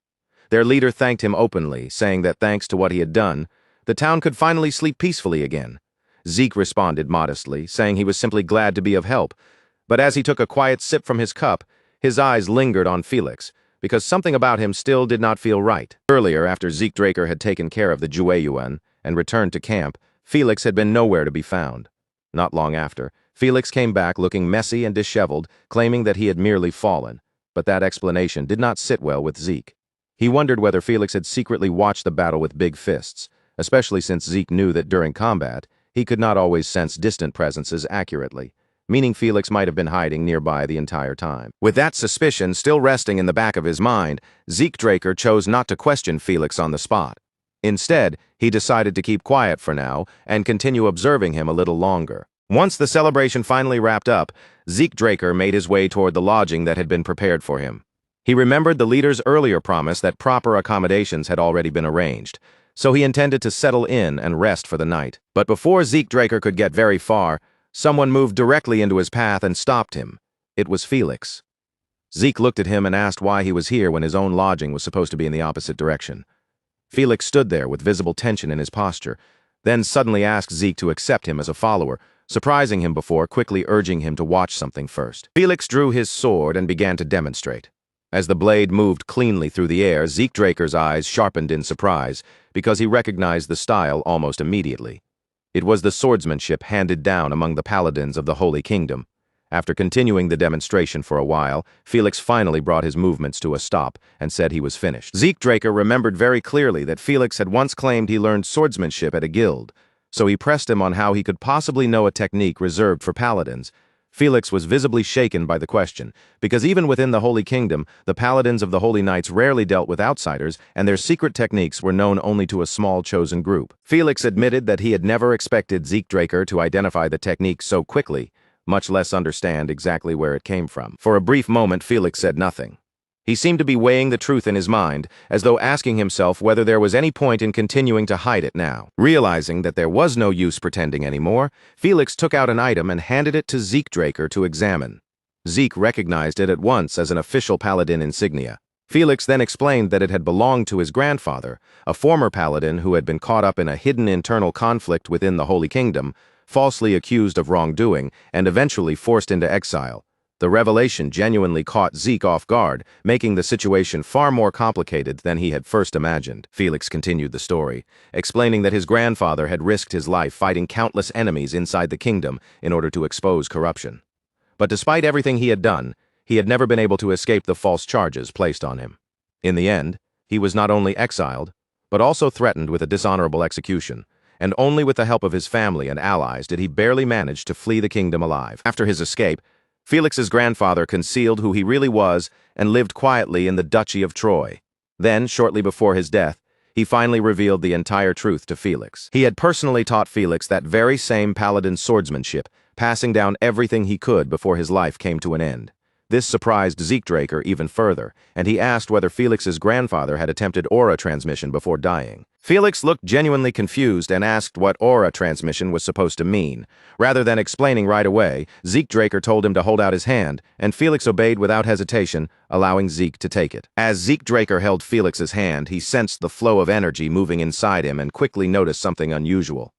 Their leader thanked him openly, saying that thanks to what he had done, the town could finally sleep peacefully again. Zeke responded modestly, saying he was simply glad to be of help. But as he took a quiet sip from his cup, his eyes lingered on Felix, because something about him still did not feel right. Earlier, after Zeke Draker had taken care of the Jueyuan and returned to camp, Felix had been nowhere to be found. Not long after, Felix came back looking messy and disheveled, claiming that he had merely fallen, but that explanation did not sit well with Zeke. He wondered whether Felix had secretly watched the battle with Big Fists, especially since Zeke knew that during combat, he could not always sense distant presences accurately, meaning Felix might have been hiding nearby the entire time. With that suspicion still resting in the back of his mind, Zeke Draker chose not to question Felix on the spot. Instead, he decided to keep quiet for now and continue observing him a little longer. Once the celebration finally wrapped up, Zeke Draker made his way toward the lodging that had been prepared for him. He remembered the leader's earlier promise that proper accommodations had already been arranged, so he intended to settle in and rest for the night. But before Zeke Draker could get very far, someone moved directly into his path and stopped him. It was Felix. Zeke looked at him and asked why he was here when his own lodging was supposed to be in the opposite direction. Felix stood there with visible tension in his posture, then suddenly asked Zeke to accept him as a follower, surprising him before quickly urging him to watch something first. Felix drew his sword and began to demonstrate. As the blade moved cleanly through the air, Zeke Draker's eyes sharpened in surprise because he recognized the style almost immediately. It was the swordsmanship handed down among the paladins of the Holy Kingdom. After continuing the demonstration for a while, Felix finally brought his movements to a stop and said he was finished. Zeke Draker remembered very clearly that Felix had once claimed he learned swordsmanship at a guild, so he pressed him on how he could possibly know a technique reserved for paladins. Felix was visibly shaken by the question, because even within the Holy Kingdom, the paladins of the Holy Knights rarely dealt with outsiders, and their secret techniques were known only to a small chosen group. Felix admitted that he had never expected Zeke Draker to identify the technique so quickly, much less understand exactly where it came from. For a brief moment, Felix said nothing. He seemed to be weighing the truth in his mind, as though asking himself whether there was any point in continuing to hide it now. Realizing that there was no use pretending anymore, Felix took out an item and handed it to Zeke Draker to examine. Zeke recognized it at once as an official paladin insignia. Felix then explained that it had belonged to his grandfather, a former paladin who had been caught up in a hidden internal conflict within the Holy Kingdom, falsely accused of wrongdoing, and eventually forced into exile. The revelation genuinely caught Zeke off guard, making the situation far more complicated than he had first imagined. Felix continued the story, explaining that his grandfather had risked his life fighting countless enemies inside the kingdom in order to expose corruption. But despite everything he had done, he had never been able to escape the false charges placed on him. In the end, he was not only exiled, but also threatened with a dishonorable execution, and only with the help of his family and allies did he barely manage to flee the kingdom alive. After his escape, Felix's grandfather concealed who he really was and lived quietly in the Duchy of Troy. Then, shortly before his death, he finally revealed the entire truth to Felix. He had personally taught Felix that very same paladin swordsmanship, passing down everything he could before his life came to an end. This surprised Zeke Draker even further, and he asked whether Felix's grandfather had attempted aura transmission before dying. Felix looked genuinely confused and asked what aura transmission was supposed to mean. Rather than explaining right away, Zeke Draker told him to hold out his hand, and Felix obeyed without hesitation, allowing Zeke to take it. As Zeke Draker held Felix's hand, he sensed the flow of energy moving inside him and quickly noticed something unusual.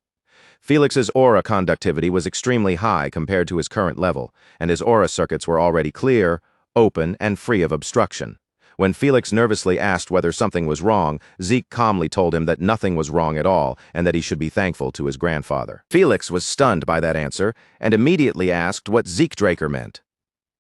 Felix's aura conductivity was extremely high compared to his current level, and his aura circuits were already clear, open, and free of obstruction. When Felix nervously asked whether something was wrong, Zeke calmly told him that nothing was wrong at all and that he should be thankful to his grandfather. Felix was stunned by that answer and immediately asked what Zeke Draker meant.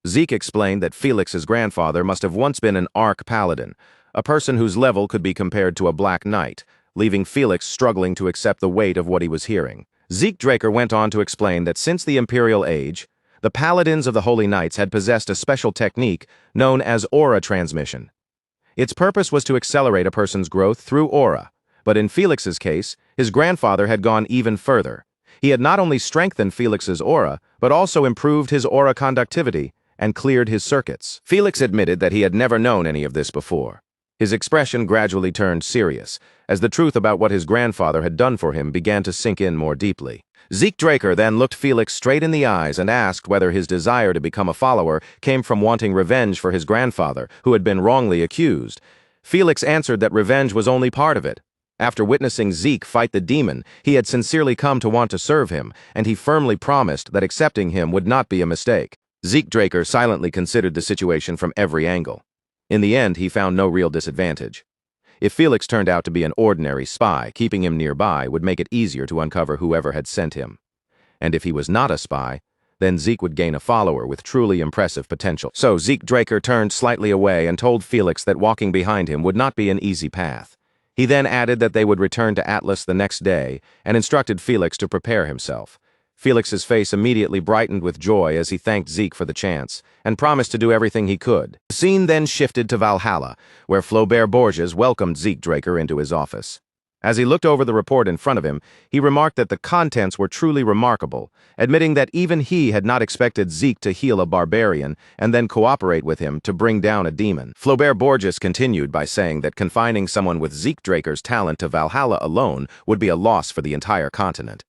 Zeke explained that Felix's grandfather must have once been an Arc Paladin, a person whose level could be compared to a Black Knight, leaving Felix struggling to accept the weight of what he was hearing. Zeke Draker went on to explain that since the Imperial Age, the Paladins of the Holy Knights had possessed a special technique known as aura transmission. Its purpose was to accelerate a person's growth through aura, but in Felix's case, his grandfather had gone even further. He had not only strengthened Felix's aura, but also improved his aura conductivity and cleared his circuits. Felix admitted that he had never known any of this before. His expression gradually turned serious, as the truth about what his grandfather had done for him began to sink in more deeply. Zeke Draker then looked Felix straight in the eyes and asked whether his desire to become a follower came from wanting revenge for his grandfather, who had been wrongly accused. Felix answered that revenge was only part of it. After witnessing Zeke fight the demon, he had sincerely come to want to serve him, and he firmly promised that accepting him would not be a mistake. Zeke Draker silently considered the situation from every angle. In the end, he found no real disadvantage. If Felix turned out to be an ordinary spy, keeping him nearby would make it easier to uncover whoever had sent him. And if he was not a spy, then Zeke would gain a follower with truly impressive potential. So Zeke Draker turned slightly away and told Felix that walking behind him would not be an easy path. He then added that they would return to Atlas the next day and instructed Felix to prepare himself. Felix's face immediately brightened with joy as he thanked Zeke for the chance and promised to do everything he could. The scene then shifted to Valhalla, where Flaubert Borges welcomed Zeke Draker into his office. As he looked over the report in front of him, he remarked that the contents were truly remarkable, admitting that even he had not expected Zeke to heal a barbarian and then cooperate with him to bring down a demon. Flaubert Borges continued by saying that confining someone with Zeke Draker's talent to Valhalla alone would be a loss for the entire continent.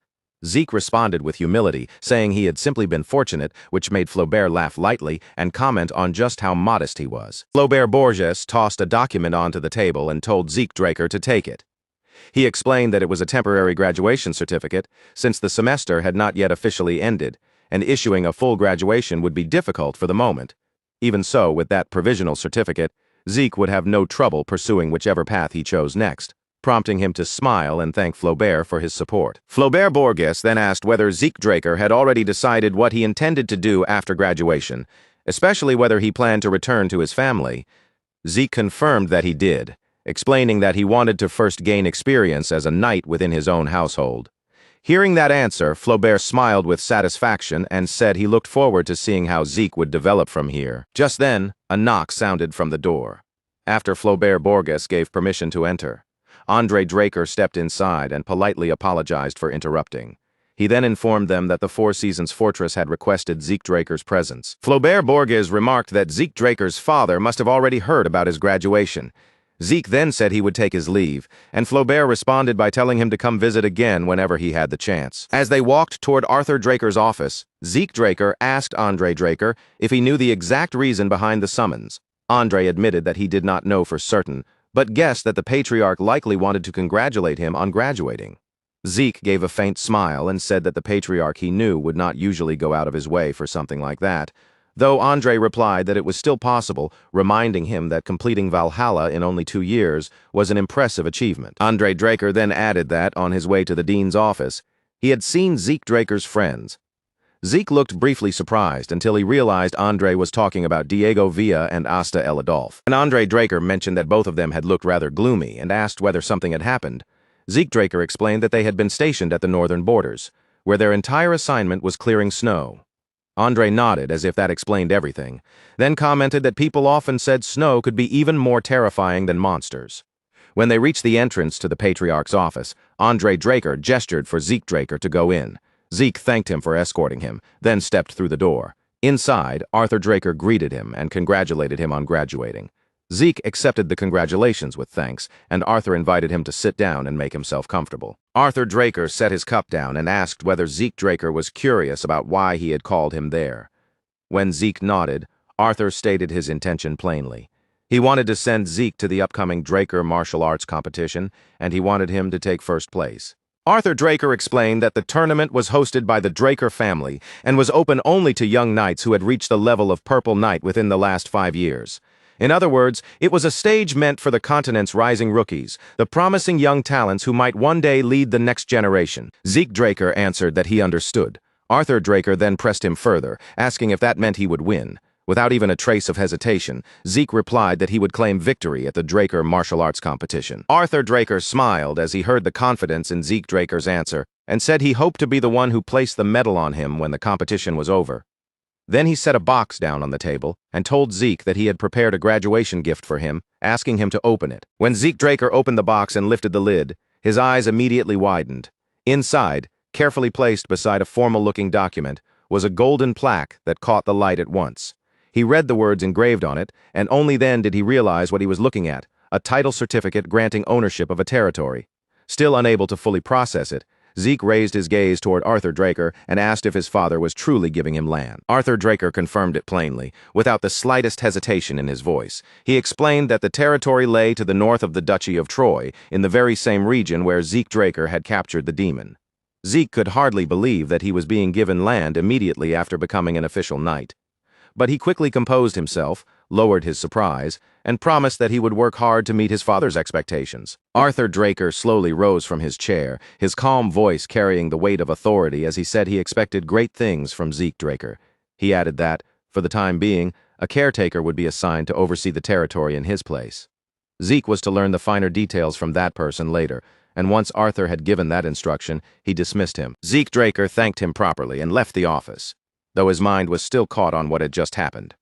Zeke responded with humility, saying he had simply been fortunate, which made Flaubert laugh lightly and comment on just how modest he was. Flaubert Borges tossed a document onto the table and told Zeke Draker to take it. He explained that it was a temporary graduation certificate, since the semester had not yet officially ended, and issuing a full graduation would be difficult for the moment. Even so, with that provisional certificate, Zeke would have no trouble pursuing whichever path he chose next, prompting him to smile and thank Flaubert for his support. Flaubert Borges then asked whether Zeke Draker had already decided what he intended to do after graduation, especially whether he planned to return to his family. Zeke confirmed that he did, explaining that he wanted to first gain experience as a knight within his own household. Hearing that answer, Flaubert smiled with satisfaction and said he looked forward to seeing how Zeke would develop from here. Just then, a knock sounded from the door. After Flaubert Borges gave permission to enter, Andre Draker stepped inside and politely apologized for interrupting. He then informed them that the Four Seasons Fortress had requested Zeke Draker's presence. Flaubert Borges remarked that Zeke Draker's father must have already heard about his graduation. Zeke then said he would take his leave, and Flaubert responded by telling him to come visit again whenever he had the chance. As they walked toward Arthur Draker's office, Zeke Draker asked Andre Draker if he knew the exact reason behind the summons. Andre admitted that he did not know for certain, but guessed that the patriarch likely wanted to congratulate him on graduating. Zeke gave a faint smile and said that the patriarch he knew would not usually go out of his way for something like that, though Andre replied that it was still possible, reminding him that completing Valhalla in only 2 years was an impressive achievement. Andre Draker then added that, on his way to the dean's office, he had seen Zeke Draker's friends. Zeke looked briefly surprised until he realized Andre was talking about Diego Villa and Asta El Adolf. When Andre Draker mentioned that both of them had looked rather gloomy and asked whether something had happened, Zeke Draker explained that they had been stationed at the northern borders, where their entire assignment was clearing snow. Andre nodded as if that explained everything, then commented that people often said snow could be even more terrifying than monsters. When they reached the entrance to the patriarch's office, Andre Draker gestured for Zeke Draker to go in. Zeke thanked him for escorting him, then stepped through the door. Inside, Arthur Draker greeted him and congratulated him on graduating. Zeke accepted the congratulations with thanks, and Arthur invited him to sit down and make himself comfortable. Arthur Draker set his cup down and asked whether Zeke Draker was curious about why he had called him there. When Zeke nodded, Arthur stated his intention plainly. He wanted to send Zeke to the upcoming Draker martial arts competition, and he wanted him to take first place. Arthur Draker explained that the tournament was hosted by the Draker family and was open only to young knights who had reached the level of Purple Knight within the last 5 years. In other words, it was a stage meant for the continent's rising rookies, the promising young talents who might one day lead the next generation. Zeke Draker answered that he understood. Arthur Draker then pressed him further, asking if that meant he would win. Without even a trace of hesitation, Zeke replied that he would claim victory at the Draker martial arts competition. Arthur Draker smiled as he heard the confidence in Zeke Draker's answer and said he hoped to be the one who placed the medal on him when the competition was over. Then he set a box down on the table and told Zeke that he had prepared a graduation gift for him, asking him to open it. When Zeke Draker opened the box and lifted the lid, his eyes immediately widened. Inside, carefully placed beside a formal-looking document, was a golden plaque that caught the light at once. He read the words engraved on it, and only then did he realize what he was looking at, a title certificate granting ownership of a territory. Still unable to fully process it, Zeke raised his gaze toward Arthur Draker and asked if his father was truly giving him land. Arthur Draker confirmed it plainly, without the slightest hesitation in his voice. He explained that the territory lay to the north of the Duchy of Troy, in the very same region where Zeke Draker had captured the demon. Zeke could hardly believe that he was being given land immediately after becoming an official knight. But he quickly composed himself, lowered his surprise, and promised that he would work hard to meet his father's expectations. Arthur Draker slowly rose from his chair, his calm voice carrying the weight of authority as he said he expected great things from Zeke Draker. He added that, for the time being, a caretaker would be assigned to oversee the territory in his place. Zeke was to learn the finer details from that person later, and once Arthur had given that instruction, he dismissed him. Zeke Draker thanked him properly and left the office, though his mind was still caught on what had just happened.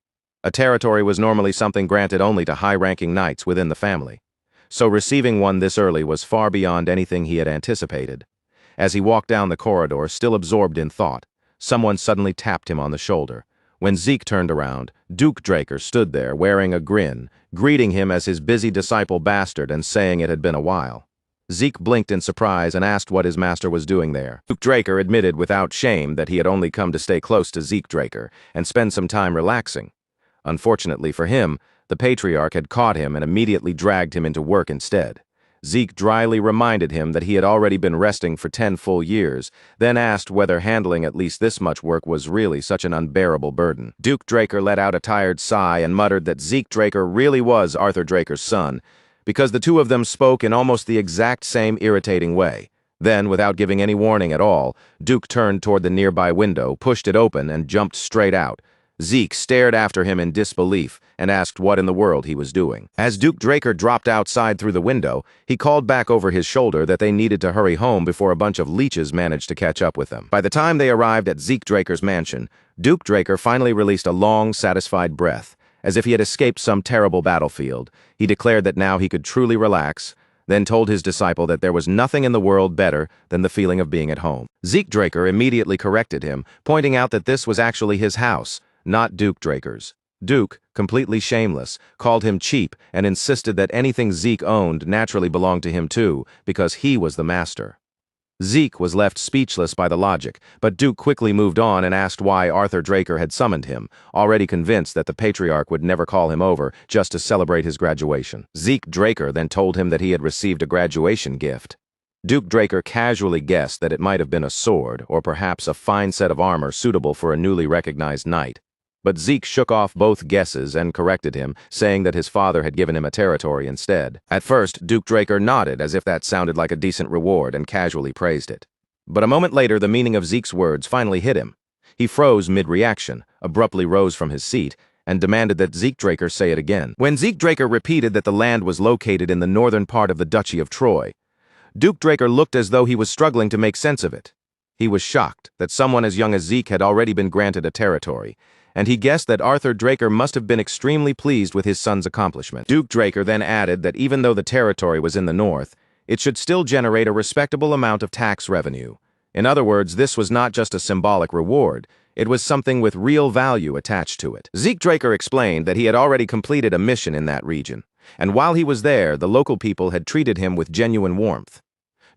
A territory was normally something granted only to high-ranking knights within the family, so receiving one this early was far beyond anything he had anticipated. As he walked down the corridor, still absorbed in thought, someone suddenly tapped him on the shoulder. When Zeke turned around, Duke Draker stood there wearing a grin, greeting him as his busy disciple Bastard and saying it had been a while. Zeke blinked in surprise and asked what his master was doing there. Duke Draker admitted without shame that he had only come to stay close to Zeke Draker and spend some time relaxing. Unfortunately for him, the patriarch had caught him and immediately dragged him into work instead. Zeke dryly reminded him that he had already been resting for 10 full years, then asked whether handling at least this much work was really such an unbearable burden. Duke Draker let out a tired sigh and muttered that Zeke Draker really was Arthur Draker's son, because the two of them spoke in almost the exact same irritating way. Then, without giving any warning at all, Duke turned toward the nearby window, pushed it open, and jumped straight out. Zeke stared after him in disbelief and asked what in the world he was doing. As Duke Draker dropped outside through the window, he called back over his shoulder that they needed to hurry home before a bunch of leeches managed to catch up with them. By the time they arrived at Zeke Draker's mansion, Duke Draker finally released a long, satisfied breath. As if he had escaped some terrible battlefield, he declared that now he could truly relax, then told his disciple that there was nothing in the world better than the feeling of being at home. Zeke Draker immediately corrected him, pointing out that this was actually his house, not Duke Draker's. Duke, completely shameless, called him cheap and insisted that anything Zeke owned naturally belonged to him too, because he was the master. Zeke was left speechless by the logic, but Duke quickly moved on and asked why Arthur Draker had summoned him, already convinced that the patriarch would never call him over just to celebrate his graduation. Zeke Draker then told him that he had received a graduation gift. Duke Draker casually guessed that it might have been a sword or perhaps a fine set of armor suitable for a newly recognized knight. But Zeke shook off both guesses and corrected him, saying that his father had given him a territory instead. At first, Duke Draker nodded as if that sounded like a decent reward and casually praised it. But a moment later, the meaning of Zeke's words finally hit him. He froze mid-reaction, abruptly rose from his seat, and demanded that Zeke Draker say it again. When Zeke Draker repeated that the land was located in the northern part of the Duchy of Troy, Duke Draker looked as though he was struggling to make sense of it. He was shocked that someone as young as Zeke had already been granted a territory, and he guessed that Arthur Draker must have been extremely pleased with his son's accomplishment. Duke Draker then added that even though the territory was in the north, it should still generate a respectable amount of tax revenue. In other words, this was not just a symbolic reward, It was something with real value attached to it. Zeke Draker explained that he had already completed a mission in that region, and while he was there, the local people had treated him with genuine warmth.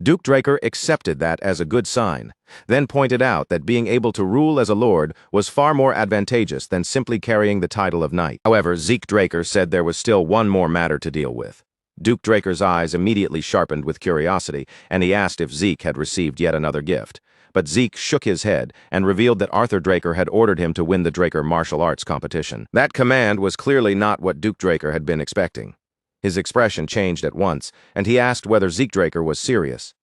Duke Draker accepted that as a good sign, then pointed out that being able to rule as a lord was far more advantageous than simply carrying the title of knight. However, Zeke Draker said there was still one more matter to deal with. Duke Draker's eyes immediately sharpened with curiosity, and he asked if Zeke had received yet another gift. But Zeke shook his head and revealed that Arthur Draker had ordered him to win the Draker martial arts competition. That command was clearly not what Duke Draker had been expecting. His expression changed at once, and he asked whether Zeke Draker was serious.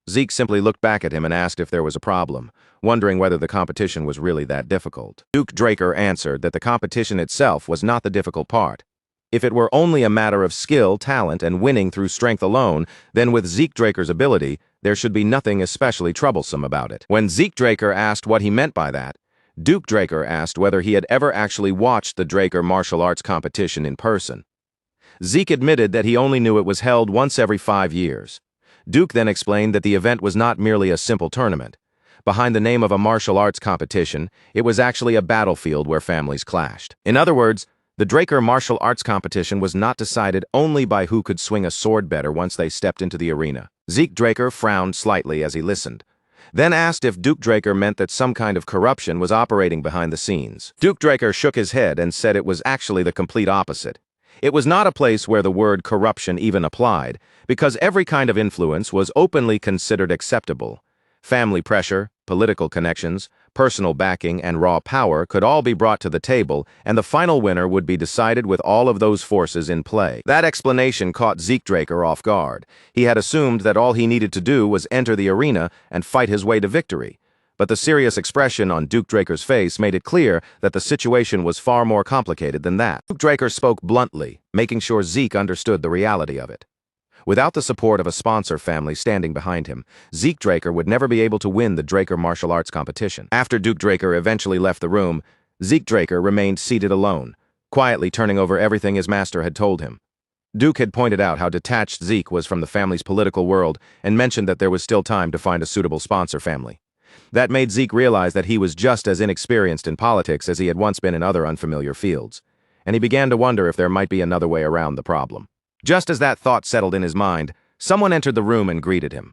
Zeke simply looked back at him and asked if there was a problem, wondering whether the competition was really that difficult. Duke Draker answered that the competition itself was not the difficult part. If it were only a matter of skill, talent, and winning through strength alone, then with Zeke Draker's ability, there should be nothing especially troublesome about it. When Zeke Draker asked what he meant by that, Duke Draker asked whether he had ever actually watched the Draker martial arts competition in person. Zeke admitted that he only knew it was held once every 5 years. Duke then explained that the event was not merely a simple tournament. Behind the name of a martial arts competition, it was actually a battlefield where families clashed. In other words, the Draker martial arts competition was not decided only by who could swing a sword better once they stepped into the arena. Zeke Draker frowned slightly as he listened, then asked if Duke Draker meant that some kind of corruption was operating behind the scenes. Duke Draker shook his head and said it was actually the complete opposite. It was not a place where the word corruption even applied, because every kind of influence was openly considered acceptable. Family pressure, political connections, personal backing, and raw power could all be brought to the table, and the final winner would be decided with all of those forces in play. That explanation caught Zeke Draker off guard. He had assumed that all he needed to do was enter the arena and fight his way to victory. But the serious expression on Duke Draker's face made it clear that the situation was far more complicated than that. Duke Draker spoke bluntly, making sure Zeke understood the reality of it. Without the support of a sponsor family standing behind him, Zeke Draker would never be able to win the Draker martial arts competition. After Duke Draker eventually left the room, Zeke Draker remained seated alone, quietly turning over everything his master had told him. Duke had pointed out how detached Zeke was from the family's political world and mentioned that there was still time to find a suitable sponsor family. That made Zeke realize that he was just as inexperienced in politics as he had once been in other unfamiliar fields, and he began to wonder if there might be another way around the problem. Just as that thought settled in his mind, someone entered the room and greeted him.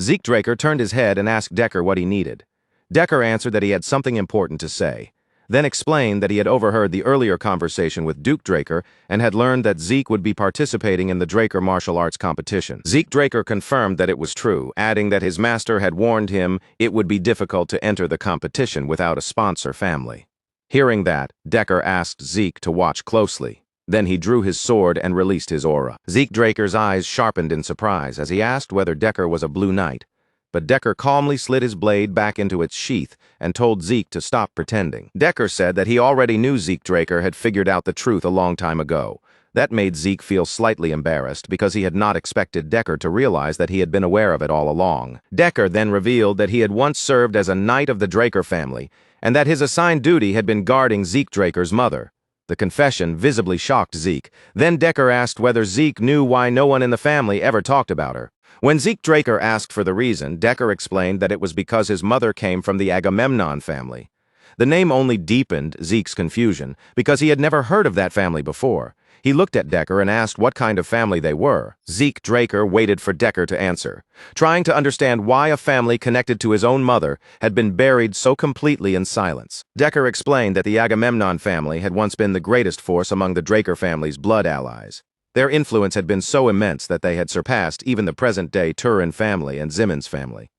Zeke Draker turned his head and asked Decker what he needed. Decker answered that he had something important to say, then explained that he had overheard the earlier conversation with Duke Draker and had learned that Zeke would be participating in the Draker martial arts competition. Zeke Draker confirmed that it was true, adding that his master had warned him it would be difficult to enter the competition without a sponsor family. Hearing that, Decker asked Zeke to watch closely. Then he drew his sword and released his aura. Zeke Draker's eyes sharpened in surprise as he asked whether Decker was a blue knight. But Decker calmly slid his blade back into its sheath and told Zeke to stop pretending. Decker said that he already knew Zeke Draker had figured out the truth a long time ago. That made Zeke feel slightly embarrassed because he had not expected Decker to realize that he had been aware of it all along. Decker then revealed that he had once served as a knight of the Draker family and that his assigned duty had been guarding Zeke Draker's mother. The confession visibly shocked Zeke. Then Decker asked whether Zeke knew why no one in the family ever talked about her. When Zeke Draker asked for the reason, Decker explained that it was because his mother came from the Agamemnon family. The name only deepened Zeke's confusion, because he had never heard of that family before. He looked at Decker and asked what kind of family they were. Zeke Draker waited for Decker to answer, trying to understand why a family connected to his own mother had been buried so completely in silence. Decker explained that the Agamemnon family had once been the greatest force among the Draker family's blood allies. Their influence had been so immense that they had surpassed even the present-day Turin family and Zimmons family.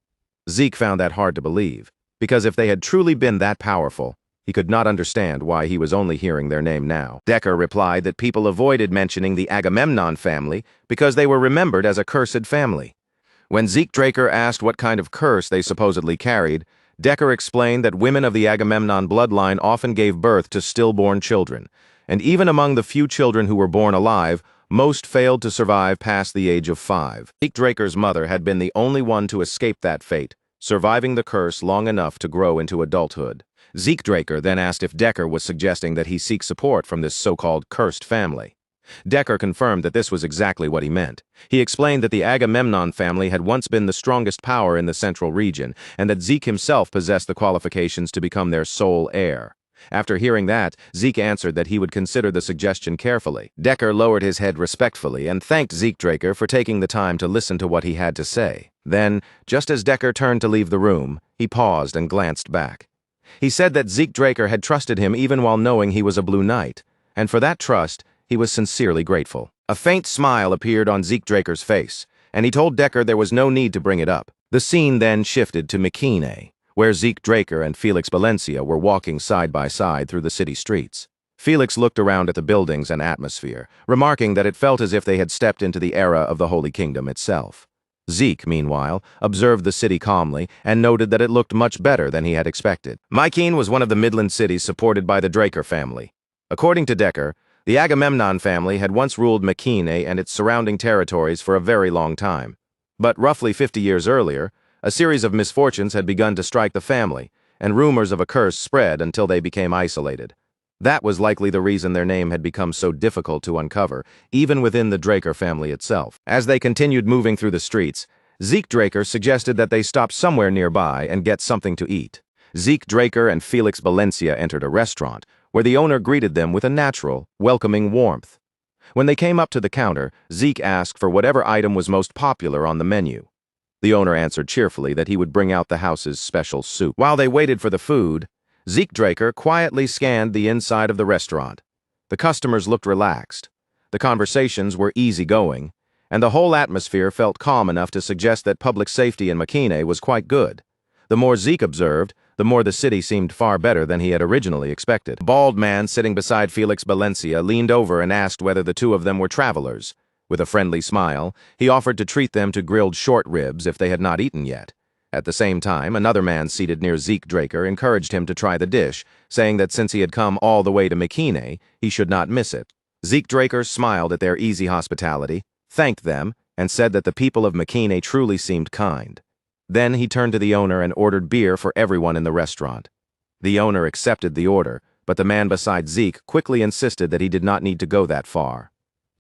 Zeke found that hard to believe, because if they had truly been that powerful, he could not understand why he was only hearing their name now. Decker replied that people avoided mentioning the Agamemnon family because they were remembered as a cursed family. When Zeke Draker asked what kind of curse they supposedly carried, Decker explained that women of the Agamemnon bloodline often gave birth to stillborn children, and even among the few children who were born alive, most failed to survive past the age of 5. Zeke Draker's mother had been the only one to escape that fate, surviving the curse long enough to grow into adulthood. Zeke Draker then asked if Decker was suggesting that he seek support from this so-called cursed family. Decker confirmed that this was exactly what he meant. He explained that the Agamemnon family had once been the strongest power in the central region, and that Zeke himself possessed the qualifications to become their sole heir. After hearing that, Zeke answered that he would consider the suggestion carefully. Decker lowered his head respectfully and thanked Zeke Draker for taking the time to listen to what he had to say. Then, just as Decker turned to leave the room, he paused and glanced back. He said that Zeke Draker had trusted him even while knowing he was a Blue Knight, and for that trust, he was sincerely grateful. A faint smile appeared on Zeke Draker's face, and he told Decker there was no need to bring it up. The scene then shifted to Mekine, where Zeke Draker and Felix Valencia were walking side by side through the city streets. Felix looked around at the buildings and atmosphere, remarking that it felt as if they had stepped into the era of the Holy Kingdom itself. Zeke, meanwhile, observed the city calmly and noted that it looked much better than he had expected. Mykene was one of the Midland cities supported by the Draker family. According to Decker, the Agamemnon family had once ruled Mekine and its surrounding territories for a very long time. But roughly 50 years earlier, a series of misfortunes had begun to strike the family, and rumors of a curse spread until they became isolated. That was likely the reason their name had become so difficult to uncover, even within the Draker family itself. As they continued moving through the streets, Zeke Draker suggested that they stop somewhere nearby and get something to eat. Zeke Draker and Felix Valencia entered a restaurant, where the owner greeted them with a natural, welcoming warmth. When they came up to the counter, Zeke asked for whatever item was most popular on the menu. The owner answered cheerfully that he would bring out the house's special soup. While they waited for the food, Zeke Draker quietly scanned the inside of the restaurant. The customers looked relaxed. The conversations were easygoing, and the whole atmosphere felt calm enough to suggest that public safety in Mekine was quite good. The more Zeke observed, the more the city seemed far better than he had originally expected. A bald man sitting beside Felix Valencia leaned over and asked whether the two of them were travelers. With a friendly smile, he offered to treat them to grilled short ribs if they had not eaten yet. At the same time, another man seated near Zeke Draker encouraged him to try the dish, saying that since he had come all the way to Mekine, he should not miss it. Zeke Draker smiled at their easy hospitality, thanked them, and said that the people of Mekine truly seemed kind. Then he turned to the owner and ordered beer for everyone in the restaurant. The owner accepted the order, but the man beside Zeke quickly insisted that he did not need to go that far.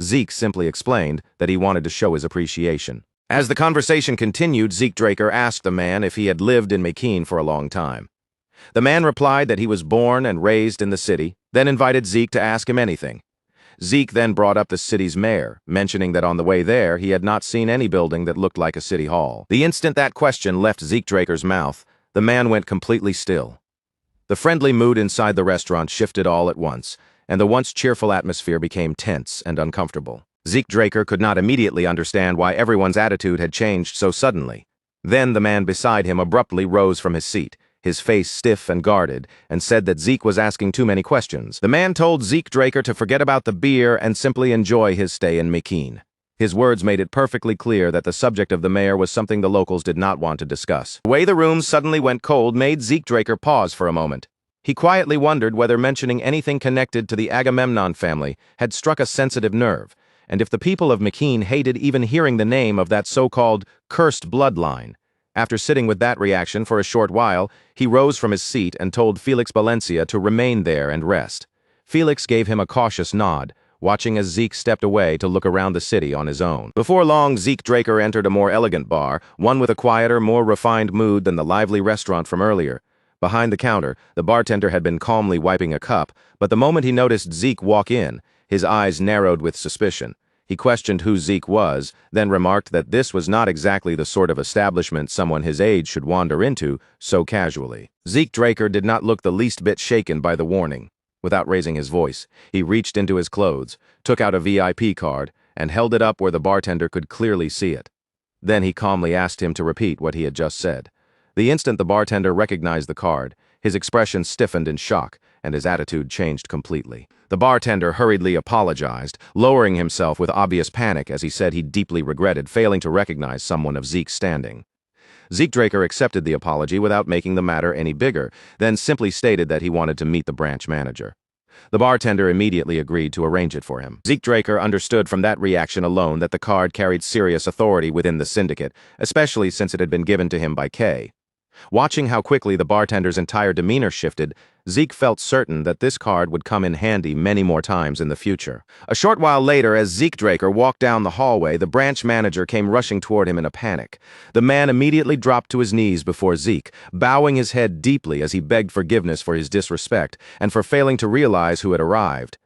Zeke simply explained that he wanted to show his appreciation. As the conversation continued, Zeke Draker asked the man if he had lived in Mekine for a long time. The man replied that he was born and raised in the city, then invited Zeke to ask him anything. Zeke then brought up the city's mayor, mentioning that on the way there he had not seen any building that looked like a city hall. The instant that question left Zeke Draker's mouth, the man went completely still. The friendly mood inside the restaurant shifted all at once, and the once cheerful atmosphere became tense and uncomfortable. Zeke Draker could not immediately understand why everyone's attitude had changed so suddenly. Then the man beside him abruptly rose from his seat, his face stiff and guarded, and said that Zeke was asking too many questions. The man told Zeke Draker to forget about the beer and simply enjoy his stay in Mekine. His words made it perfectly clear that the subject of the mayor was something the locals did not want to discuss. The way the room suddenly went cold made Zeke Draker pause for a moment. He quietly wondered whether mentioning anything connected to the Agamemnon family had struck a sensitive nerve, and if the people of Mekine hated even hearing the name of that so-called cursed bloodline. After sitting with that reaction for a short while, he rose from his seat and told Felix Valencia to remain there and rest. Felix gave him a cautious nod, watching as Zeke stepped away to look around the city on his own. Before long, Zeke Draker entered a more elegant bar, one with a quieter, more refined mood than the lively restaurant from earlier. Behind the counter, the bartender had been calmly wiping a cup, but the moment he noticed Zeke walk in, his eyes narrowed with suspicion. He questioned who Zeke was, then remarked that this was not exactly the sort of establishment someone his age should wander into so casually. Zeke Draker did not look the least bit shaken by the warning. Without raising his voice, he reached into his clothes, took out a VIP card, and held it up where the bartender could clearly see it. Then he calmly asked him to repeat what he had just said. The instant the bartender recognized the card, his expression stiffened in shock, and his attitude changed completely. The bartender hurriedly apologized, lowering himself with obvious panic as he said he deeply regretted failing to recognize someone of Zeke's standing. Zeke Draker accepted the apology without making the matter any bigger, then simply stated that he wanted to meet the branch manager. The bartender immediately agreed to arrange it for him. Zeke Draker understood from that reaction alone that the card carried serious authority within the syndicate, especially since it had been given to him by Kay. Watching how quickly the bartender's entire demeanor shifted, Zeke felt certain that this card would come in handy many more times in the future. A short while later, as Zeke Draker walked down the hallway, the branch manager came rushing toward him in a panic. The man immediately dropped to his knees before Zeke, bowing his head deeply as he begged forgiveness for his disrespect and for failing to realize who had arrived.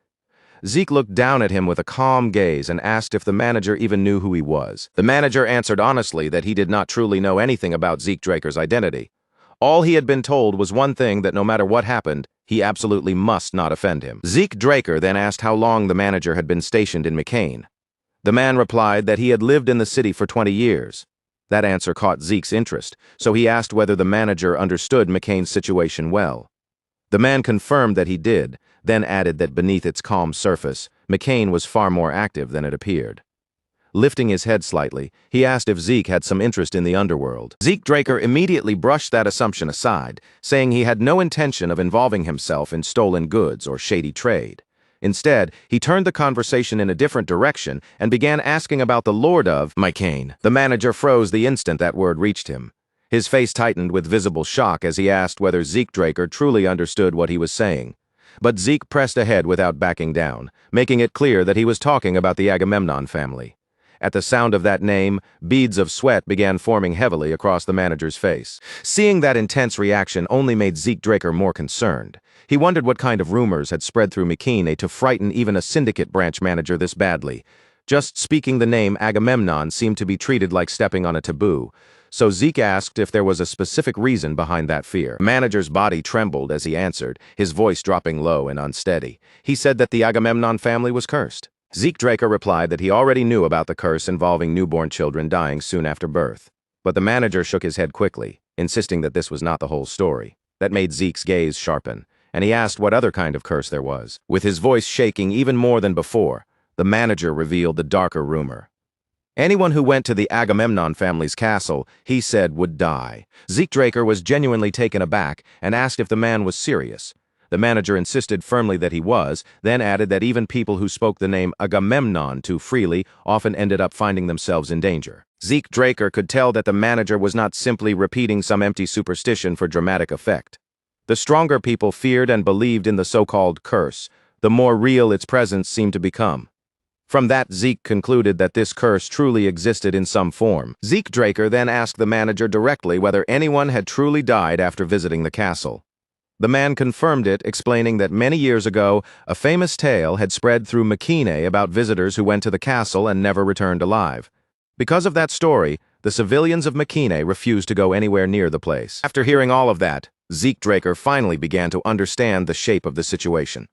Zeke looked down at him with a calm gaze and asked if the manager even knew who he was. The manager answered honestly that he did not truly know anything about Zeke Draker's identity. All he had been told was one thing, that no matter what happened, he absolutely must not offend him. Zeke Draker then asked how long the manager had been stationed in McCain. The man replied that he had lived in the city for 20 years. That answer caught Zeke's interest, so he asked whether the manager understood McCain's situation well. The man confirmed that he did, then added that beneath its calm surface, McCain was far more active than it appeared. Lifting his head slightly, he asked if Zeke had some interest in the underworld. Zeke Draker immediately brushed that assumption aside, saying he had no intention of involving himself in stolen goods or shady trade. Instead, he turned the conversation in a different direction and began asking about the Lord of McCain. The manager froze the instant that word reached him. His face tightened with visible shock as he asked whether Zeke Draker truly understood what he was saying. But Zeke pressed ahead without backing down, making it clear that he was talking about the Agamemnon family. At the sound of that name, beads of sweat began forming heavily across the manager's face. Seeing that intense reaction only made Zeke Draker more concerned. He wondered what kind of rumors had spread through McCain to frighten even a syndicate branch manager this badly. Just speaking the name Agamemnon seemed to be treated like stepping on a taboo. So Zeke asked if there was a specific reason behind that fear. The manager's body trembled as he answered, his voice dropping low and unsteady. He said that the Agamemnon family was cursed. Zeke Draker replied that he already knew about the curse involving newborn children dying soon after birth. But the manager shook his head quickly, insisting that this was not the whole story. That made Zeke's gaze sharpen, and he asked what other kind of curse there was. With his voice shaking even more than before, the manager revealed the darker rumor. Anyone who went to the Agamemnon family's castle, he said, would die. Zeke Draker was genuinely taken aback and asked if the man was serious. The manager insisted firmly that he was, then added that even people who spoke the name Agamemnon too freely often ended up finding themselves in danger. Zeke Draker could tell that the manager was not simply repeating some empty superstition for dramatic effect. The stronger people feared and believed in the so-called curse, the more real its presence seemed to become. From that, Zeke concluded that this curse truly existed in some form. Zeke Draker then asked the manager directly whether anyone had truly died after visiting the castle. The man confirmed it, explaining that many years ago, a famous tale had spread through McCain about visitors who went to the castle and never returned alive. Because of that story, the civilians of McCain refused to go anywhere near the place. After hearing all of that, Zeke Draker finally began to understand the shape of the situation.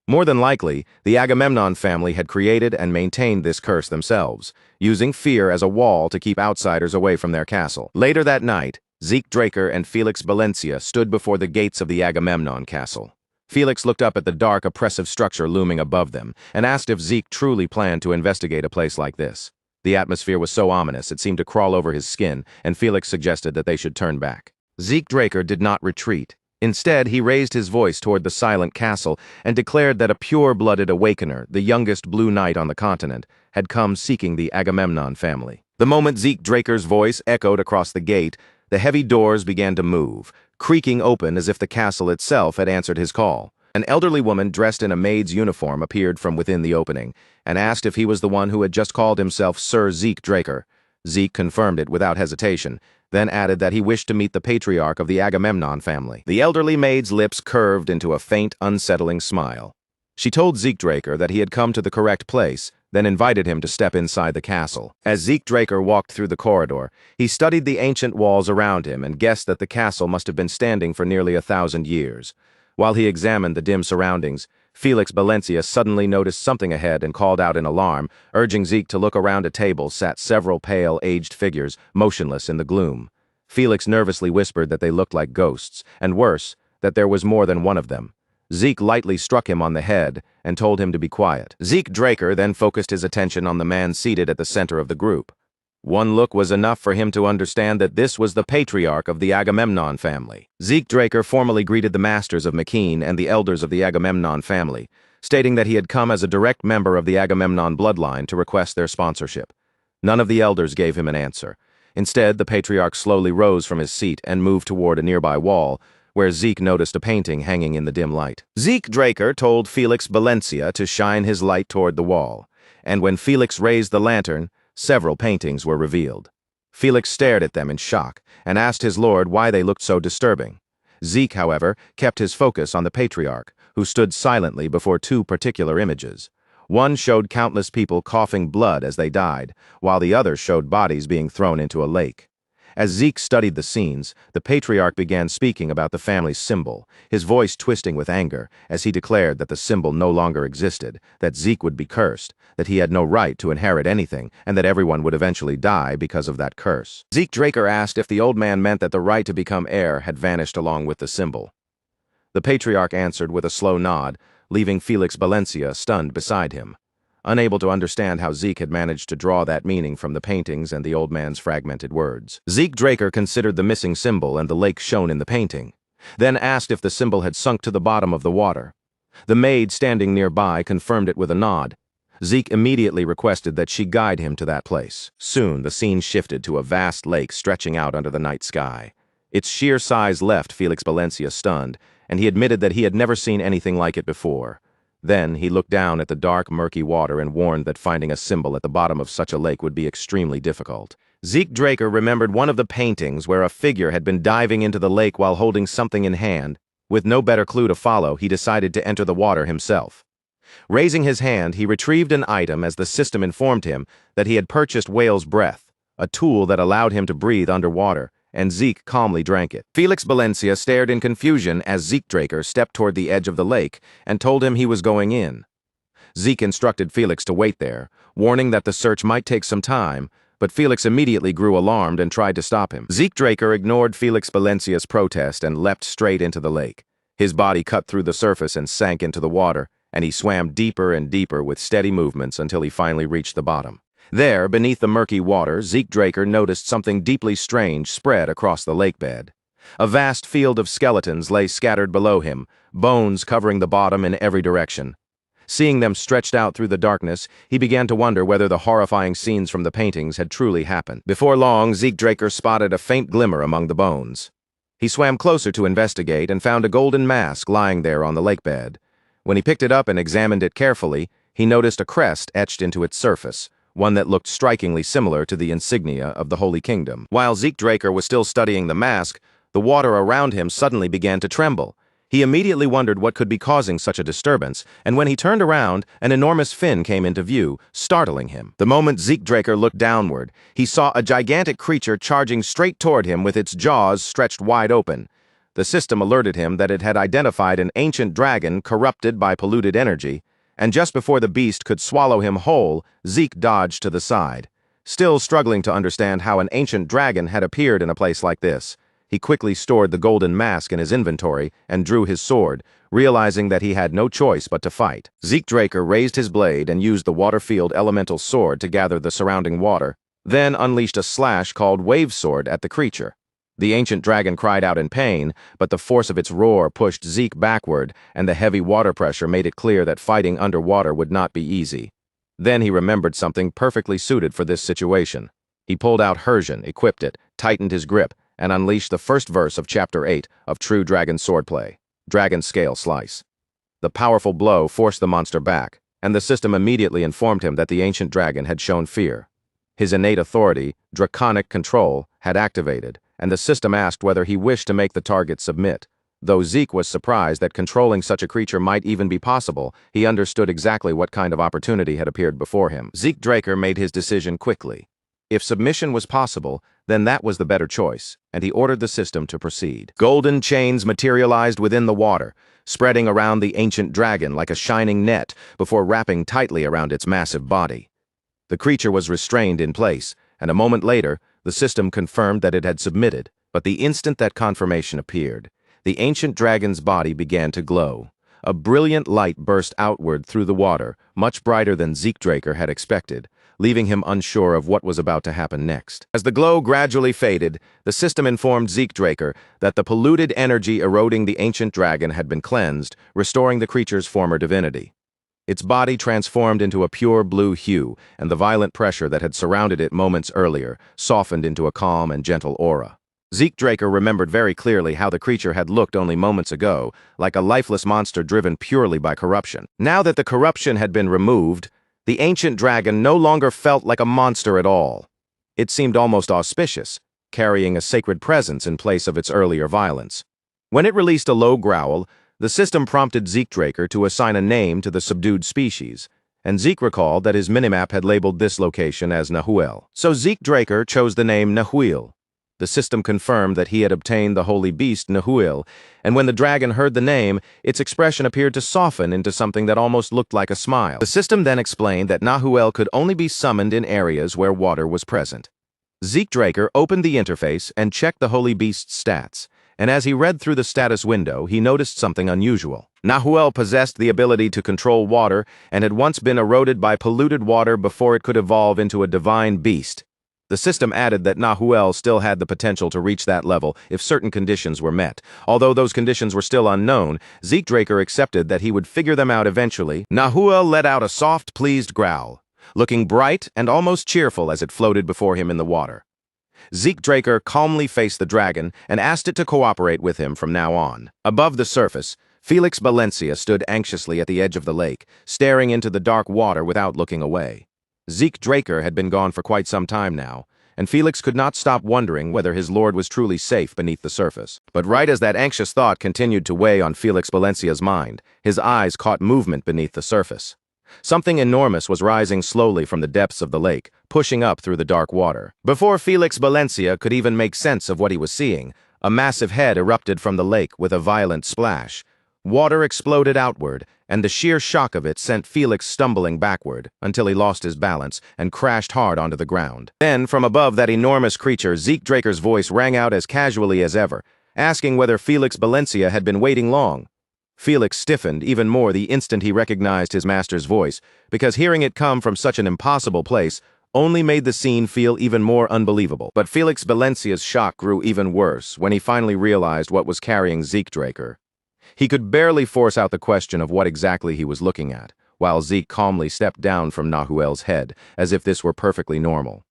More than likely, the Agamemnon family had created and maintained this curse themselves, using fear as a wall to keep outsiders away from their castle. Later that night, Zeke Draker and Felix Valencia stood before the gates of the Agamemnon castle. Felix looked up at the dark, oppressive structure looming above them and asked if Zeke truly planned to investigate a place like this. The atmosphere was so ominous it seemed to crawl over his skin, and Felix suggested that they should turn back. Zeke Draker did not retreat. Instead, he raised his voice toward the silent castle and declared that a pure-blooded awakener, the youngest Blue Knight on the continent, had come seeking the Agamemnon family. The moment Zeke Draker's voice echoed across the gate, the heavy doors began to move, creaking open as if the castle itself had answered his call. An elderly woman dressed in a maid's uniform appeared from within the opening and asked if he was the one who had just called himself Sir Zeke Draker. Zeke confirmed it without hesitation, then added that he wished to meet the patriarch of the Agamemnon family. The elderly maid's lips curved into a faint, unsettling smile. She told Zeke Draker that he had come to the correct place, then invited him to step inside the castle. As Zeke Draker walked through the corridor, he studied the ancient walls around him and guessed that the castle must have been standing for nearly 1,000 years. While he examined the dim surroundings, Felix Valencia suddenly noticed something ahead and called out in alarm, urging Zeke to look. Around a table sat several pale, aged figures, motionless in the gloom. Felix nervously whispered that they looked like ghosts, and worse, that there was more than one of them. Zeke lightly struck him on the head and told him to be quiet. Zeke Draker then focused his attention on the man seated at the center of the group. One look was enough for him to understand that this was the patriarch of the Agamemnon family. Zeke Draker formally greeted the masters of McCain and the elders of the Agamemnon family, stating that he had come as a direct member of the Agamemnon bloodline to request their sponsorship. None of the elders gave him an answer. Instead, the patriarch slowly rose from his seat and moved toward a nearby wall, where Zeke noticed a painting hanging in the dim light. Zeke Draker told Felix Valencia to shine his light toward the wall, and when Felix raised the lantern, several paintings were revealed. Felix stared at them in shock and asked his lord why they looked so disturbing. Zeke, however, kept his focus on the patriarch, who stood silently before two particular images. One showed countless people coughing blood as they died, while the other showed bodies being thrown into a lake. As Zeke studied the scenes, the patriarch began speaking about the family's symbol, his voice twisting with anger as he declared that the symbol no longer existed, that Zeke would be cursed, that he had no right to inherit anything, and that everyone would eventually die because of that curse. Zeke Draker asked if the old man meant that the right to become heir had vanished along with the symbol. The patriarch answered with a slow nod, leaving Felix Valencia stunned beside him. Unable to understand how Zeke had managed to draw that meaning from the paintings and the old man's fragmented words. Zeke Draker considered the missing symbol and the lake shown in the painting, then asked if the symbol had sunk to the bottom of the water. The maid standing nearby confirmed it with a nod. Zeke immediately requested that she guide him to that place. Soon, the scene shifted to a vast lake stretching out under the night sky. Its sheer size left Felix Valencia stunned, and he admitted that he had never seen anything like it before. Then he looked down at the dark, murky water and warned that finding a symbol at the bottom of such a lake would be extremely difficult. Zeke Draker remembered one of the paintings where a figure had been diving into the lake while holding something in hand. With no better clue to follow, he decided to enter the water himself. Raising his hand, he retrieved an item as the system informed him that he had purchased whale's breath, a tool that allowed him to breathe underwater, and Zeke calmly drank it. Felix Valencia stared in confusion as Zeke Draker stepped toward the edge of the lake and told him he was going in. Zeke instructed Felix to wait there, warning that the search might take some time, but Felix immediately grew alarmed and tried to stop him. Zeke Draker ignored Felix Valencia's protest and leapt straight into the lake. His body cut through the surface and sank into the water, and he swam deeper and deeper with steady movements until he finally reached the bottom. There, beneath the murky water, Zeke Draker noticed something deeply strange spread across the lake bed. A vast field of skeletons lay scattered below him, bones covering the bottom in every direction. Seeing them stretched out through the darkness, he began to wonder whether the horrifying scenes from the paintings had truly happened. Before long, Zeke Draker spotted a faint glimmer among the bones. He swam closer to investigate and found a golden mask lying there on the lake bed. When he picked it up and examined it carefully, he noticed a crest etched into its surface, one that looked strikingly similar to the insignia of the Holy Kingdom. While Zeke Draker was still studying the mask, the water around him suddenly began to tremble. He immediately wondered what could be causing such a disturbance, and when he turned around, an enormous fin came into view, startling him. The moment Zeke Draker looked downward, he saw a gigantic creature charging straight toward him with its jaws stretched wide open. The system alerted him that it had identified an ancient dragon corrupted by polluted energy, and just before the beast could swallow him whole, Zeke dodged to the side. Still struggling to understand how an ancient dragon had appeared in a place like this, he quickly stored the golden mask in his inventory and drew his sword, realizing that he had no choice but to fight. Zeke Draker raised his blade and used the water-field elemental sword to gather the surrounding water, then unleashed a slash called Wave Sword at the creature. The ancient dragon cried out in pain, but the force of its roar pushed Zeke backward, and the heavy water pressure made it clear that fighting underwater would not be easy. Then he remembered something perfectly suited for this situation. He pulled out Hersion, equipped it, tightened his grip, and unleashed the first verse of Chapter 8 of True Dragon Swordplay, Dragon Scale Slice. The powerful blow forced the monster back, and the system immediately informed him that the ancient dragon had shown fear. His innate authority, draconic control, had activated, and the system asked whether he wished to make the target submit. Though Zeke was surprised that controlling such a creature might even be possible, he understood exactly what kind of opportunity had appeared before him. Zeke Draker made his decision quickly. If submission was possible, then that was the better choice, and he ordered the system to proceed. Golden chains materialized within the water, spreading around the ancient dragon like a shining net before wrapping tightly around its massive body. The creature was restrained in place, and a moment later, the system confirmed that it had submitted. But the instant that confirmation appeared, the ancient dragon's body began to glow. A brilliant light burst outward through the water, much brighter than Zeke Draker had expected, leaving him unsure of what was about to happen next. As the glow gradually faded, the system informed Zeke Draker that the polluted energy eroding the ancient dragon had been cleansed, restoring the creature's former divinity. Its body transformed into a pure blue hue, and the violent pressure that had surrounded it moments earlier softened into a calm and gentle aura. Zeke Draker remembered very clearly how the creature had looked only moments ago, like a lifeless monster driven purely by corruption. Now that the corruption had been removed, the ancient dragon no longer felt like a monster at all. It seemed almost auspicious, carrying a sacred presence in place of its earlier violence. When it released a low growl, the system prompted Zeke Draker to assign a name to the subdued species, and Zeke recalled that his minimap had labeled this location as Nahuel. So Zeke Draker chose the name Nahuel. The system confirmed that he had obtained the holy beast Nahuel, and when the dragon heard the name, its expression appeared to soften into something that almost looked like a smile. The system then explained that Nahuel could only be summoned in areas where water was present. Zeke Draker opened the interface and checked the holy beast's stats, and as he read through the status window, he noticed something unusual. Nahuel possessed the ability to control water and had once been eroded by polluted water before it could evolve into a divine beast. The system added that Nahuel still had the potential to reach that level if certain conditions were met. Although those conditions were still unknown, Zeke Draker accepted that he would figure them out eventually. Nahuel let out a soft, pleased growl, looking bright and almost cheerful as it floated before him in the water. Zeke Draker calmly faced the dragon and asked it to cooperate with him from now on. Above the surface, Felix Valencia stood anxiously at the edge of the lake, staring into the dark water without looking away. Zeke Draker had been gone for quite some time now, and Felix could not stop wondering whether his lord was truly safe beneath the surface. But right as that anxious thought continued to weigh on Felix Valencia's mind, his eyes caught movement beneath the surface. Something enormous was rising slowly from the depths of the lake, pushing up through the dark water. Before Felix Valencia could even make sense of what he was seeing, a massive head erupted from the lake with a violent splash. Water exploded outward, and the sheer shock of it sent Felix stumbling backward until he lost his balance and crashed hard onto the ground. Then, from above that enormous creature, Zeke Draker's voice rang out as casually as ever, asking whether Felix Valencia had been waiting long. Felix stiffened even more the instant he recognized his master's voice, because hearing it come from such an impossible place only made the scene feel even more unbelievable. But Felix Valencia's shock grew even worse when he finally realized what was carrying Zeke Draker. He could barely force out the question of what exactly he was looking at, while Zeke calmly stepped down from Nahuel's head, as if this were perfectly normal.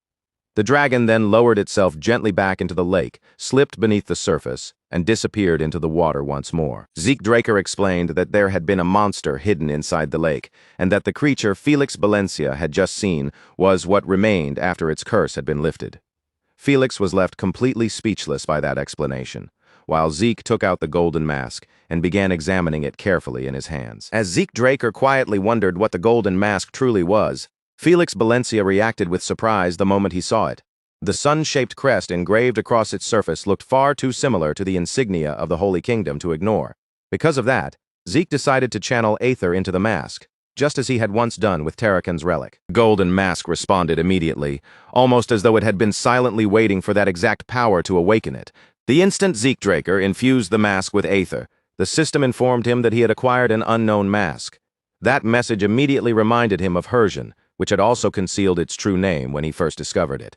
The dragon then lowered itself gently back into the lake, slipped beneath the surface, and disappeared into the water once more. Zeke Draker explained that there had been a monster hidden inside the lake, and that the creature Felix Valencia had just seen was what remained after its curse had been lifted. Felix was left completely speechless by that explanation, while Zeke took out the golden mask and began examining it carefully in his hands. As Zeke Draker quietly wondered what the golden mask truly was, Felix Valencia reacted with surprise the moment he saw it. The sun-shaped crest engraved across its surface looked far too similar to the insignia of the Holy Kingdom to ignore. Because of that, Zeke decided to channel Aether into the mask, just as he had once done with Tarakan's relic. The golden mask responded immediately, almost as though it had been silently waiting for that exact power to awaken it. The instant Zeke Draker infused the mask with Aether, the system informed him that he had acquired an unknown mask. That message immediately reminded him of Hersian, which had also concealed its true name when he first discovered it.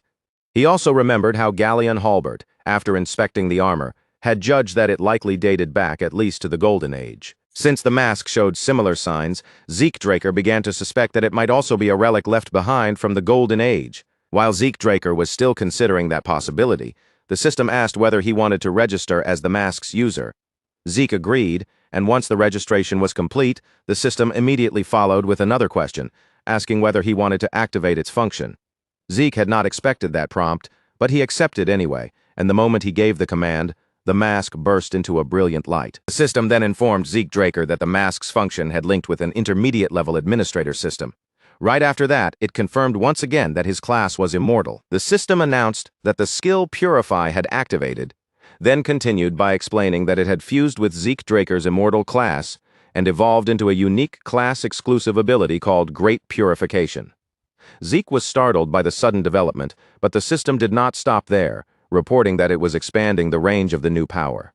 He also remembered how Galleon Halbert, after inspecting the armor, had judged that it likely dated back at least to the Golden Age. Since the mask showed similar signs, Zeke Draker began to suspect that it might also be a relic left behind from the Golden Age. While Zeke Draker was still considering that possibility, the system asked whether he wanted to register as the mask's user. Zeke agreed, and once the registration was complete, the system immediately followed with another question, asking whether he wanted to activate its function. Zeke had not expected that prompt, but he accepted anyway, and the moment he gave the command, the mask burst into a brilliant light. The system then informed Zeke Draker that the mask's function had linked with an intermediate-level administrator system. Right after that, it confirmed once again that his class was immortal. The system announced that the skill Purify had activated, then continued by explaining that it had fused with Zeke Draker's immortal class and evolved into a unique class-exclusive ability called Great Purification. Zeke was startled by the sudden development, but the system did not stop there, reporting that it was expanding the range of the new power.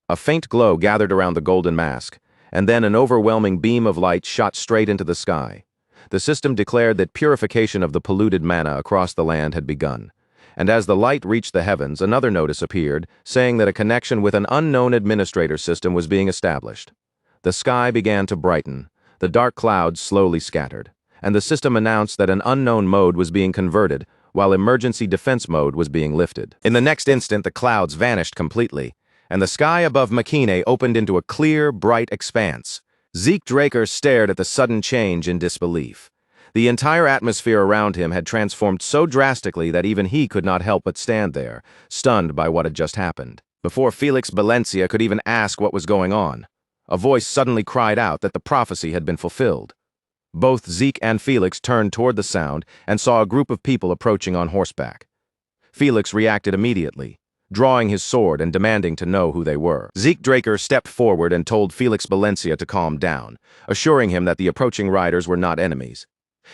A faint glow gathered around the golden mask, and then an overwhelming beam of light shot straight into the sky. The system declared that purification of the polluted mana across the land had begun. And as the light reached the heavens, another notice appeared, saying that a connection with an unknown administrator system was being established. The sky began to brighten. the dark clouds slowly scattered, and the system announced that an unknown mode was being converted while emergency defense mode was being lifted. In the next instant, the clouds vanished completely, and the sky above Makine opened into a clear, bright expanse. Zeke Draker stared at the sudden change in disbelief. The entire atmosphere around him had transformed so drastically that even he could not help but stand there, stunned by what had just happened. Before Felix Valencia could even ask what was going on, a voice suddenly cried out that the prophecy had been fulfilled. Both Zeke and Felix turned toward the sound and saw a group of people approaching on horseback. Felix reacted immediately, drawing his sword and demanding to know who they were. Zeke Draker stepped forward and told Felix Valencia to calm down, assuring him that the approaching riders were not enemies.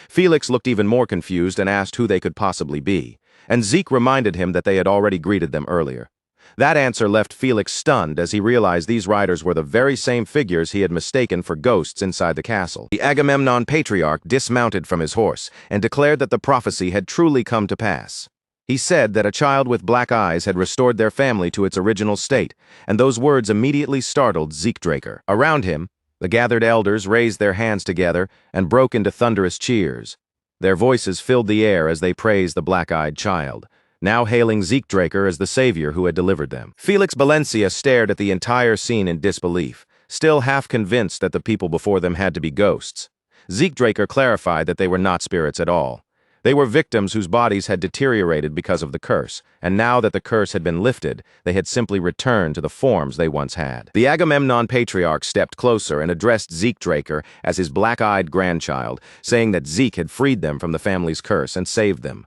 Felix looked even more confused and asked who they could possibly be, and Zeke reminded him that they had already greeted them earlier. That answer left Felix stunned as he realized these riders were the very same figures he had mistaken for ghosts inside the castle. The Agamemnon patriarch dismounted from his horse and declared that the prophecy had truly come to pass. He said that a child with black eyes had restored their family to its original state, and those words immediately startled Zeke Draker. Around him, the gathered elders raised their hands together and broke into thunderous cheers. Their voices filled the air as they praised the black-eyed child, now hailing Zeke Draker as the savior who had delivered them. Felix Valencia stared at the entire scene in disbelief, still half convinced that the people before them had to be ghosts. Zeke Draker clarified that they were not spirits at all. They were victims whose bodies had deteriorated because of the curse, and now that the curse had been lifted, they had simply returned to the forms they once had. The Agamemnon patriarch stepped closer and addressed Zeke Draker as his black-eyed grandchild, saying that Zeke had freed them from the family's curse and saved them.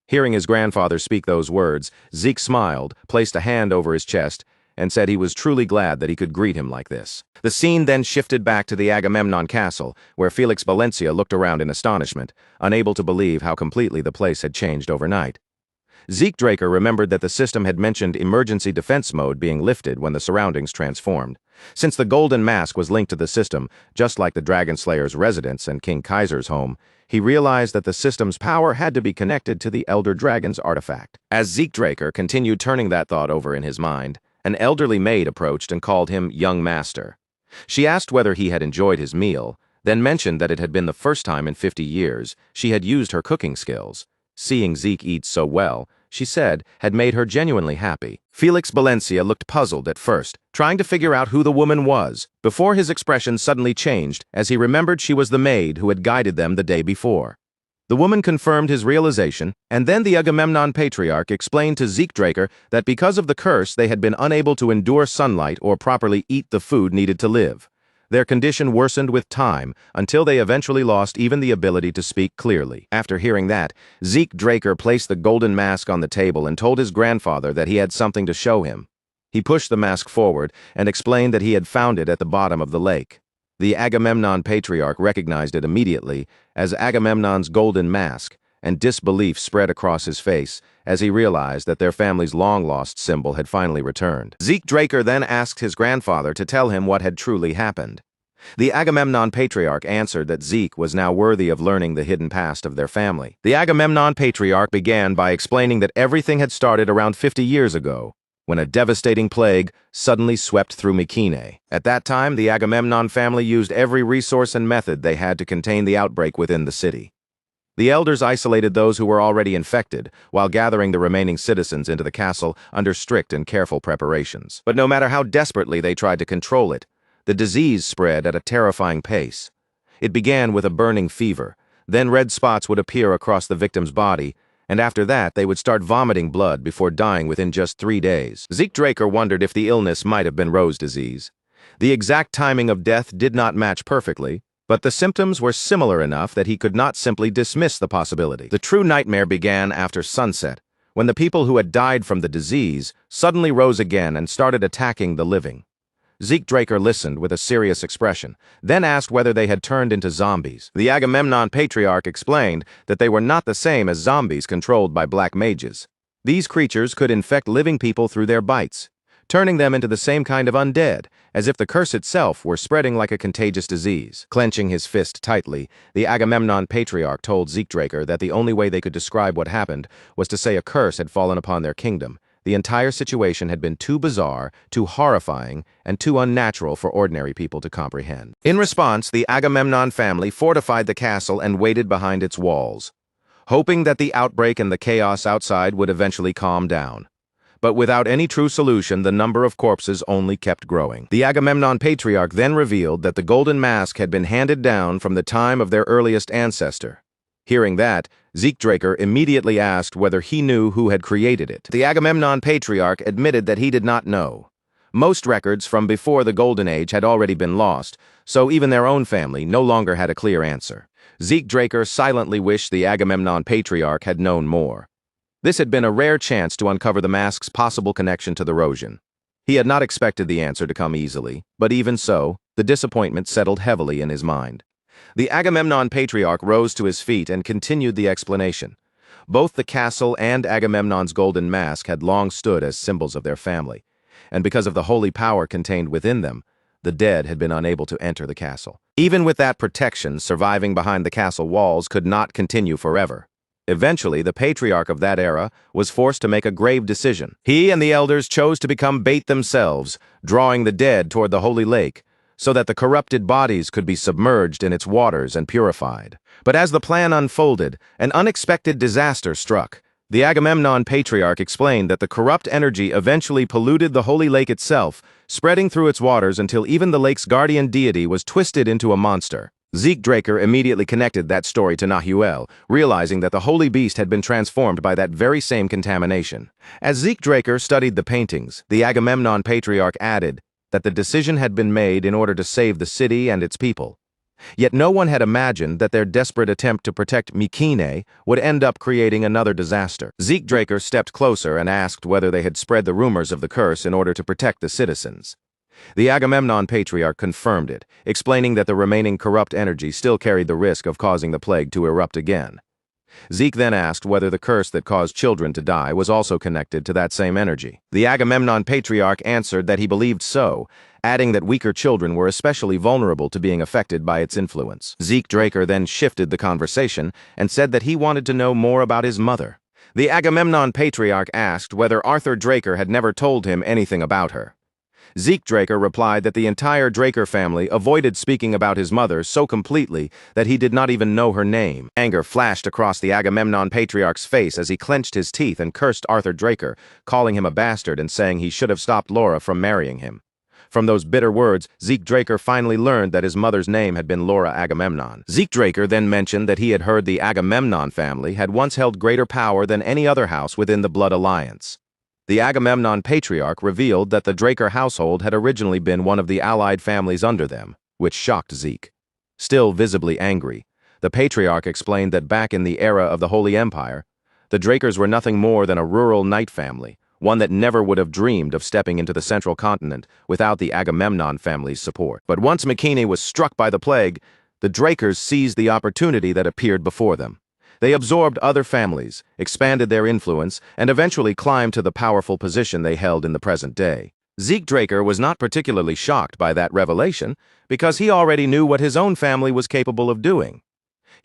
Hearing his grandfather speak those words, Zeke smiled, placed a hand over his chest, and said he was truly glad that he could greet him like this. The scene then shifted back to the Agamemnon castle, where Felix Valencia looked around in astonishment, unable to believe how completely the place had changed overnight. Zeke Draker remembered that the system had mentioned emergency defense mode being lifted when the surroundings transformed. Since the golden mask was linked to the system, just like the Dragon Slayer's residence and King Kaiser's home, he realized that the system's power had to be connected to the Elder Dragon's artifact. As Zeke Draker continued turning that thought over in his mind, an elderly maid approached and called him young master. She asked whether he had enjoyed his meal, then mentioned that it had been the first time in 50 years she had used her cooking skills. Seeing Zeke eat so well, she said, had made her genuinely happy. Felix Valencia looked puzzled at first, trying to figure out who the woman was, before his expression suddenly changed as he remembered she was the maid who had guided them the day before. The woman confirmed his realization, and then the Agamemnon patriarch explained to Zeke Draker that because of the curse they had been unable to endure sunlight or properly eat the food needed to live. Their condition worsened with time until they eventually lost even the ability to speak clearly. After hearing that, Zeke Draker placed the golden mask on the table and told his grandfather that he had something to show him. He pushed the mask forward and explained that he had found it at the bottom of the lake. The Agamemnon patriarch recognized it immediately as Agamemnon's golden mask, and disbelief spread across his face as he realized that their family's long-lost symbol had finally returned. Zeke Draker then asked his grandfather to tell him what had truly happened. The Agamemnon patriarch answered that Zeke was now worthy of learning the hidden past of their family. The Agamemnon patriarch began by explaining that everything had started around 50 years ago, when a devastating plague suddenly swept through Mycenae. At that time, the Agamemnon family used every resource and method they had to contain the outbreak within the city. The elders isolated those who were already infected, while gathering the remaining citizens into the castle under strict and careful preparations. But no matter how desperately they tried to control it, the disease spread at a terrifying pace. It began with a burning fever, then red spots would appear across the victim's body, and after that they would start vomiting blood before dying within just 3 days. Zeke Draker wondered if the illness might have been Rose disease. The exact timing of death did not match perfectly, but the symptoms were similar enough that he could not simply dismiss the possibility. The true nightmare began after sunset, when the people who had died from the disease suddenly rose again and started attacking the living. Zeke Draker listened with a serious expression, then asked whether they had turned into zombies. The Agamemnon patriarch explained that they were not the same as zombies controlled by black mages. These creatures could infect living people through their bites, turning them into the same kind of undead, as if the curse itself were spreading like a contagious disease. Clenching his fist tightly, the Agamemnon patriarch told Zeke Draker that the only way they could describe what happened was to say a curse had fallen upon their kingdom, The entire situation had been too bizarre, too horrifying, and too unnatural for ordinary people to comprehend. In response, the Agamemnon family fortified the castle and waited behind its walls, hoping that the outbreak and the chaos outside would eventually calm down. But without any true solution, the number of corpses only kept growing. The Agamemnon patriarch then revealed that the golden mask had been handed down from the time of their earliest ancestor. Hearing that, Draker immediately asked whether he knew who had created it. The Agamemnon patriarch admitted that he did not know. Most records from before the Golden Age had already been lost, so even their own family no longer had a clear answer. Draker silently wished the Agamemnon patriarch had known more. This had been a rare chance to uncover the mask's possible connection to the Rosian. He had not expected the answer to come easily, but even so, the disappointment settled heavily in his mind. The Agamemnon patriarch rose to his feet and continued the explanation. Both the castle and Agamemnon's golden mask had long stood as symbols of their family, and because of the holy power contained within them, the dead had been unable to enter the castle. Even with that protection surviving behind the castle walls could not continue forever. Eventually, the patriarch of that era was forced to make a grave decision. He and the elders chose to become bait themselves, drawing the dead toward the holy lake, so that the corrupted bodies could be submerged in its waters and purified. But as the plan unfolded, an unexpected disaster struck. The Agamemnon patriarch explained that the corrupt energy eventually polluted the holy lake itself, spreading through its waters until even the lake's guardian deity was twisted into a monster. Draker immediately connected that story to Nahuel, realizing that the holy beast had been transformed by that very same contamination. As Draker studied the paintings, the Agamemnon patriarch added that the decision had been made in order to save the city and its people. Yet no one had imagined that their desperate attempt to protect Mycenae would end up creating another disaster. Draker stepped closer and asked whether they had spread the rumors of the curse in order to protect the citizens. The Agamemnon patriarch confirmed it, explaining that the remaining corrupt energy still carried the risk of causing the plague to erupt again. Then asked whether the curse that caused children to die was also connected to that same energy. The Agamemnon patriarch answered that he believed so, adding that weaker children were especially vulnerable to being affected by its influence. Draker then shifted the conversation and said that he wanted to know more about his mother. The Agamemnon patriarch asked whether Arthur Draker had never told him anything about her. Draker replied that the entire Draker family avoided speaking about his mother so completely that he did not even know her name. Anger flashed across the Agamemnon patriarch's face as he clenched his teeth and cursed Arthur Draker, calling him a bastard and saying he should have stopped Laura from marrying him. From those bitter words, Draker finally learned that his mother's name had been Laura Agamemnon. Draker then mentioned that he had heard the Agamemnon family had once held greater power than any other house within the Blood Alliance. The Agamemnon patriarch revealed that the Draker household had originally been one of the allied families under them, which shocked Zeke. Still visibly angry, the patriarch explained that back in the era of the Holy Empire, the Drakers were nothing more than a rural knight family, one that never would have dreamed of stepping into the central continent without the Agamemnon family's support. But once Mycenae was struck by the plague, the Drakers seized the opportunity that appeared before them. They absorbed other families, expanded their influence, and eventually climbed to the powerful position they held in the present day. Draker was not particularly shocked by that revelation because he already knew what his own family was capable of doing.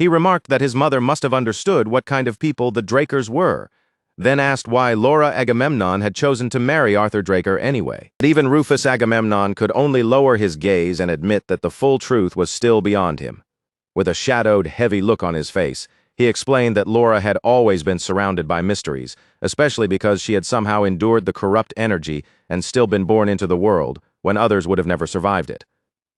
He remarked that his mother must have understood what kind of people the Drakers were, then asked why Laura Agamemnon had chosen to marry Arthur Draker anyway. But even Rufus Agamemnon could only lower his gaze and admit that the full truth was still beyond him. With a shadowed, heavy look on his face, he explained that Laura had always been surrounded by mysteries, especially because she had somehow endured the corrupt energy and still been born into the world, when others would have never survived it.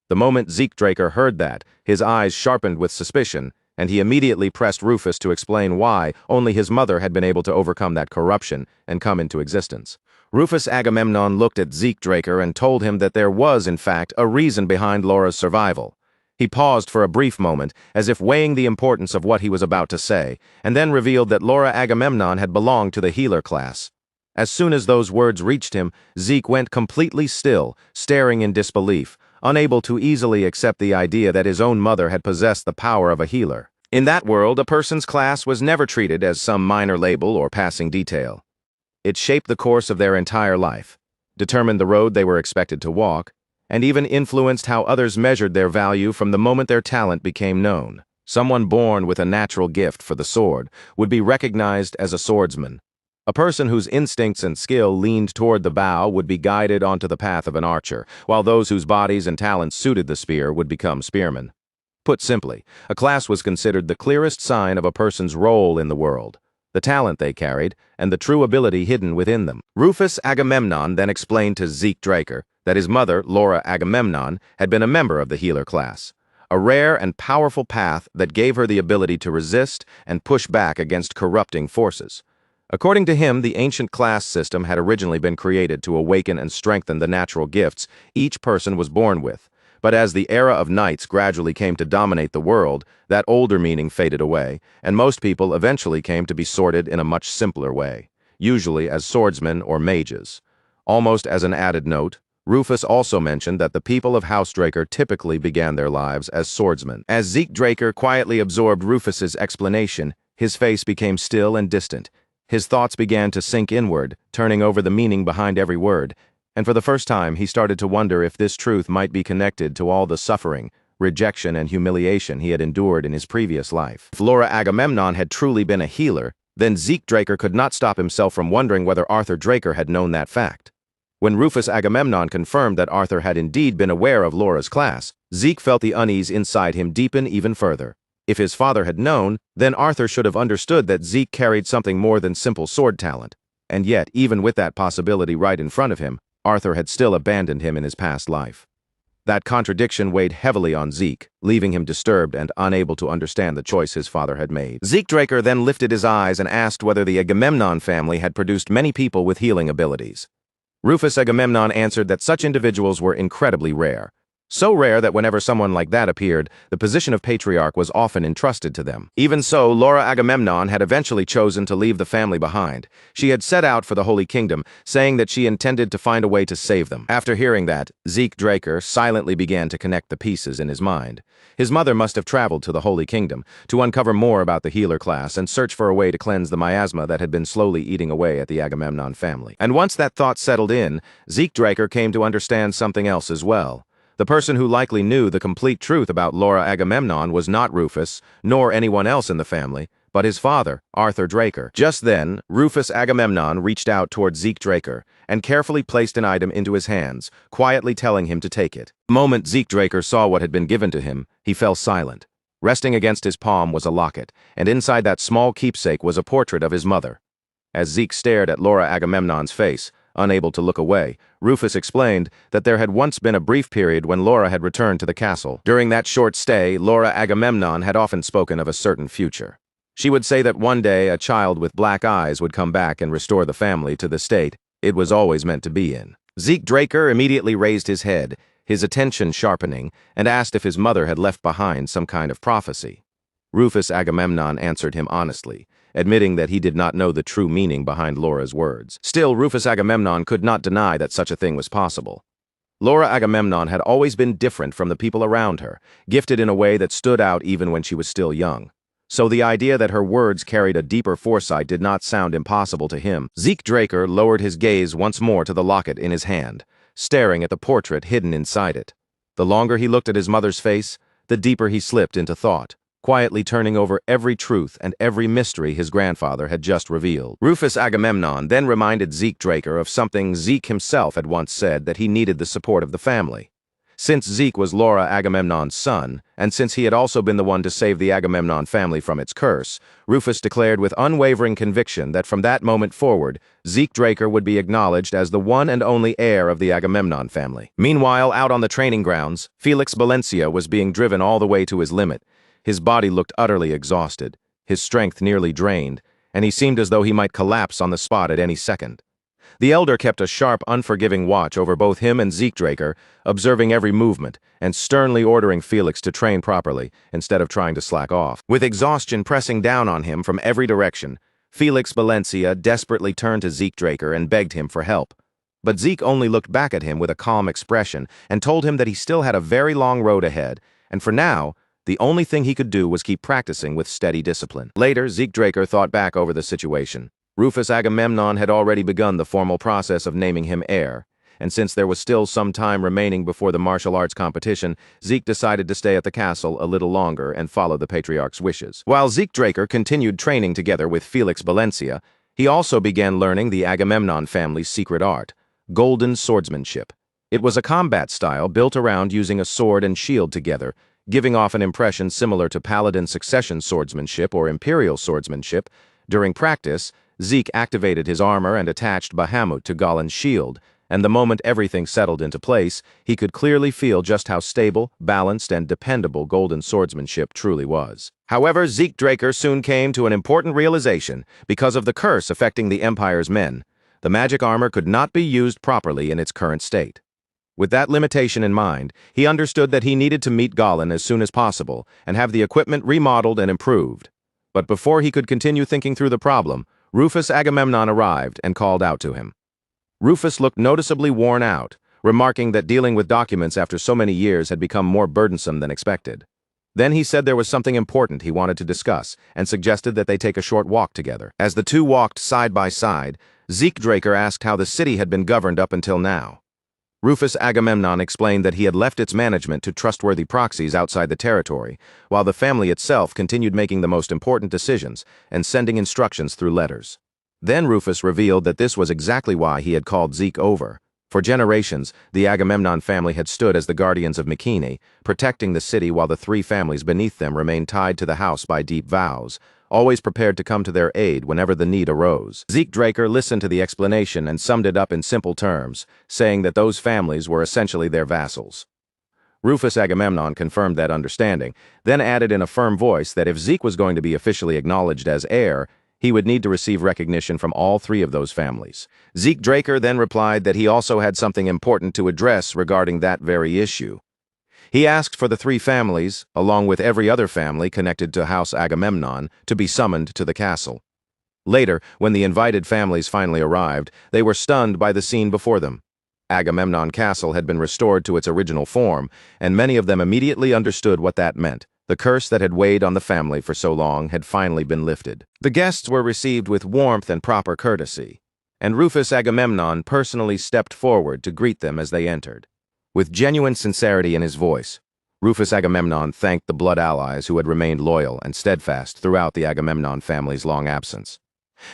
The moment Draker heard that, his eyes sharpened with suspicion, and he immediately pressed Rufus to explain why only his mother had been able to overcome that corruption and come into existence. Rufus Agamemnon looked at Draker and told him that there was, in fact, a reason behind Laura's survival. He paused for a brief moment, as if weighing the importance of what he was about to say, and then revealed that Laura Agamemnon had belonged to the healer class. As soon as those words reached him, Zeke went completely still, staring in disbelief, unable to easily accept the idea that his own mother had possessed the power of a healer. In that world, a person's class was never treated as some minor label or passing detail. It shaped the course of their entire life, determined the road they were expected to walk, and even influenced how others measured their value from the moment their talent became known. Someone born with a natural gift for the sword would be recognized as a swordsman, A person whose instincts and skill leaned toward the bow would be guided onto the path of an archer, while those whose bodies and talents suited the spear would become spearmen. Put simply, a class was considered the clearest sign of a person's role in the world, the talent they carried, and the true ability hidden within them. Rufus Agamemnon then explained to Zeke Draker that his mother, Laura Agamemnon, had been a member of the healer class, a rare and powerful path that gave her the ability to resist and push back against corrupting forces. According to him, the ancient class system had originally been created to awaken and strengthen the natural gifts each person was born with. But as the era of knights gradually came to dominate the world, that older meaning faded away, and most people eventually came to be sorted in a much simpler way, usually as swordsmen or mages. Almost as an added note, Rufus also mentioned that the people of House Draker typically began their lives as swordsmen. As Zeke Draker quietly absorbed Rufus's explanation, his face became still and distant. His thoughts began to sink inward, turning over the meaning behind every word, and for the first time he started to wonder if this truth might be connected to all the suffering, rejection, and humiliation he had endured in his previous life. If Laura Agamemnon had truly been a healer, then Zeke Draker could not stop himself from wondering whether Arthur Draker had known that fact. When Rufus Agamemnon confirmed that Arthur had indeed been aware of Laura's class, Zeke felt the unease inside him deepen even further. If his father had known, then Arthur should have understood that Zeke carried something more than simple sword talent. And yet, even with that possibility right in front of him, Arthur had still abandoned him in his past life. That contradiction weighed heavily on Zeke, leaving him disturbed and unable to understand the choice his father had made. Zeke Draker then lifted his eyes and asked whether the Agamemnon family had produced many people with healing abilities. Rufus Agamemnon answered that such individuals were incredibly rare. So rare that whenever someone like that appeared, the position of patriarch was often entrusted to them. Even so, Laura Agamemnon had eventually chosen to leave the family behind. She had set out for the Holy Kingdom, saying that she intended to find a way to save them. After hearing that, Zeke Draker silently began to connect the pieces in his mind. His mother must have traveled to the Holy Kingdom to uncover more about the healer class and search for a way to cleanse the miasma that had been slowly eating away at the Agamemnon family. And once that thought settled in, Zeke Draker came to understand something else as well. The person who likely knew the complete truth about Laura Agamemnon was not Rufus, nor anyone else in the family, but his father, Arthur Draker. Just then, Rufus Agamemnon reached out toward Zeke Draker and carefully placed an item into his hands, quietly telling him to take it. The moment Zeke Draker saw what had been given to him, he fell silent. Resting against his palm was a locket, and inside that small keepsake was a portrait of his mother. As Zeke stared at Laura Agamemnon's face, unable to look away, Rufus explained that there had once been a brief period when Laura had returned to the castle. During that short stay, Laura Agamemnon had often spoken of a certain future. She would say that one day a child with black eyes would come back and restore the family to the state it was always meant to be in. Zeke Draker immediately raised his head, his attention sharpening, and asked if his mother had left behind some kind of prophecy. Rufus Agamemnon answered him honestly, admitting that he did not know the true meaning behind Laura's words. Still, Rufus Agamemnon could not deny that such a thing was possible. Laura Agamemnon had always been different from the people around her, gifted in a way that stood out even when she was still young. So the idea that her words carried a deeper foresight did not sound impossible to him. Zeke Draker lowered his gaze once more to the locket in his hand, staring at the portrait hidden inside it. The longer he looked at his mother's face, the deeper he slipped into thought, quietly turning over every truth and every mystery his grandfather had just revealed. Rufus Agamemnon then reminded Zeke Draker of something Zeke himself had once said, that he needed the support of the family. Since Zeke was Laura Agamemnon's son, and since he had also been the one to save the Agamemnon family from its curse, Rufus declared with unwavering conviction that from that moment forward, Zeke Draker would be acknowledged as the one and only heir of the Agamemnon family. Meanwhile, out on the training grounds, Felix Valencia was being driven all the way to his limit. His body looked utterly exhausted, his strength nearly drained, and he seemed as though he might collapse on the spot at any second. The elder kept a sharp, unforgiving watch over both him and Zeke Draker, observing every movement and sternly ordering Felix to train properly instead of trying to slack off. With exhaustion pressing down on him from every direction, Felix Valencia desperately turned to Zeke Draker and begged him for help. But Zeke only looked back at him with a calm expression and told him that he still had a very long road ahead, and for now, the only thing he could do was keep practicing with steady discipline. Later, Zeke Draker thought back over the situation. Rufus Agamemnon had already begun the formal process of naming him heir, and since there was still some time remaining before the martial arts competition, Zeke decided to stay at the castle a little longer and follow the patriarch's wishes. While Zeke Draker continued training together with Felix Valencia, He also began learning the Agamemnon family's secret art, golden swordsmanship. It was a combat style built around using a sword and shield together, giving off an impression similar to paladin succession swordsmanship or imperial swordsmanship. During practice, Zeke activated his armor and attached Bahamut to Galen's shield, and the moment everything settled into place, he could clearly feel just how stable, balanced, and dependable golden swordsmanship truly was. However, Zeke Draker soon came to an important realization. Because of the curse affecting the Empire's men, the magic armor could not be used properly in its current state. With that limitation in mind, he understood that he needed to meet Galen as soon as possible and have the equipment remodeled and improved. But before he could continue thinking through the problem, Rufus Agamemnon arrived and called out to him. Rufus looked noticeably worn out, remarking that dealing with documents after so many years had become more burdensome than expected. Then he said there was something important he wanted to discuss and suggested that they take a short walk together. As the two walked side by side, Zeke Draker asked how the city had been governed up until now. Rufus Agamemnon explained that he had left its management to trustworthy proxies outside the territory, while the family itself continued making the most important decisions and sending instructions through letters. Then Rufus revealed that this was exactly why he had called Zeke over. For generations, the Agamemnon family had stood as the guardians of Mycenae, protecting the city while the three families beneath them remained tied to the house by deep vows, always prepared to come to their aid whenever the need arose. Zeke Draker listened to the explanation and summed it up in simple terms, saying that those families were essentially their vassals. Rufus Agamemnon confirmed that understanding, then added in a firm voice that if Zeke was going to be officially acknowledged as heir, he would need to receive recognition from all three of those families. Zeke Draker then replied that he also had something important to address regarding that very issue. He asked for the three families, along with every other family connected to House Agamemnon, to be summoned to the castle. Later, when the invited families finally arrived, they were stunned by the scene before them. Agamemnon Castle had been restored to its original form, and many of them immediately understood what that meant. The curse that had weighed on the family for so long had finally been lifted. The guests were received with warmth and proper courtesy, and Rufus Agamemnon personally stepped forward to greet them as they entered. With genuine sincerity in his voice, Rufus Agamemnon thanked the blood allies who had remained loyal and steadfast throughout the Agamemnon family's long absence.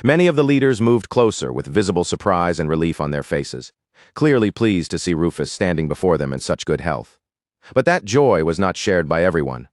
Many of the leaders moved closer with visible surprise and relief on their faces, clearly pleased to see Rufus standing before them in such good health. But that joy was not shared by everyone.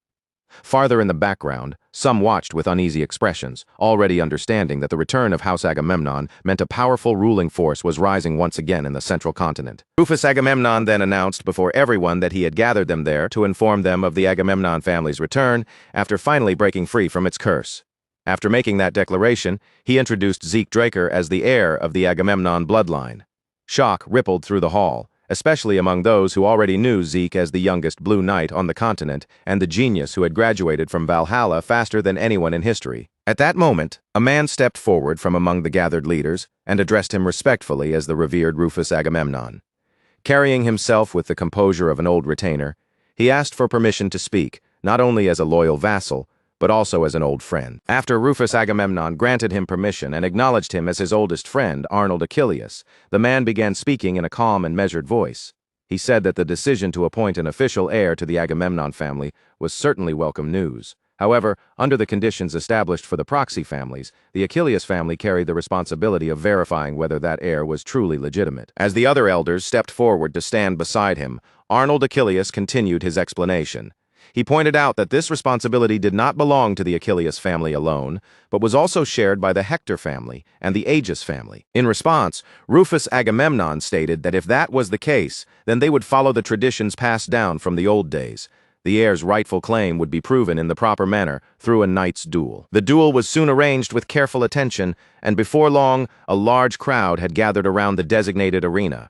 Farther in the background, some watched with uneasy expressions, already understanding that the return of House Agamemnon meant a powerful ruling force was rising once again in the central continent. Rufus Agamemnon then announced before everyone that he had gathered them there to inform them of the Agamemnon family's return after finally breaking free from its curse. After making that declaration, he introduced Zeke Draker as the heir of the Agamemnon bloodline. Shock rippled through the hall, especially among those who already knew Zeke as the youngest Blue Knight on the continent and the genius who had graduated from Valhalla faster than anyone in history. At that moment, a man stepped forward from among the gathered leaders and addressed him respectfully as the revered Rufus Agamemnon. Carrying himself with the composure of an old retainer, he asked for permission to speak, not only as a loyal vassal, but also as an old friend. After Rufus Agamemnon granted him permission and acknowledged him as his oldest friend, Arnold Achilles, the man began speaking in a calm and measured voice. He said that the decision to appoint an official heir to the Agamemnon family was certainly welcome news. However, under the conditions established for the proxy families, the Achilles family carried the responsibility of verifying whether that heir was truly legitimate. As the other elders stepped forward to stand beside him, Arnold Achilles continued his explanation. He pointed out that this responsibility did not belong to the Achilles family alone, but was also shared by the Hector family and the Aegis family. In response, Rufus Agamemnon stated that if that was the case, then they would follow the traditions passed down from the old days. The heir's rightful claim would be proven in the proper manner through a knight's duel. The duel was soon arranged with careful attention, and before long, a large crowd had gathered around the designated arena.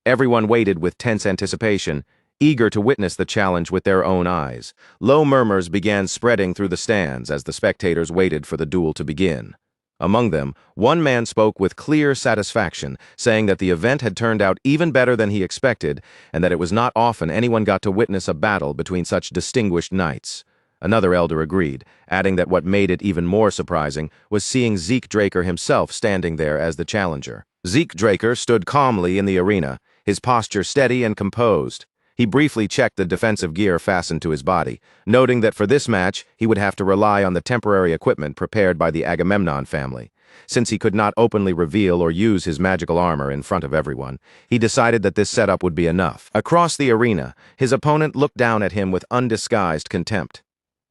Everyone waited with tense anticipation, eager to witness the challenge with their own eyes. Low murmurs began spreading through the stands as the spectators waited for the duel to begin. Among them, one man spoke with clear satisfaction, saying that the event had turned out even better than he expected, and that it was not often anyone got to witness a battle between such distinguished knights. Another elder agreed, adding that what made it even more surprising was seeing Zeke Draker himself standing there as the challenger. Zeke Draker stood calmly in the arena, his posture steady and composed. He briefly checked the defensive gear fastened to his body, noting that for this match, he would have to rely on the temporary equipment prepared by the Agamemnon family. Since he could not openly reveal or use his magical armor in front of everyone, he decided that this setup would be enough. Across the arena, his opponent looked down at him with undisguised contempt.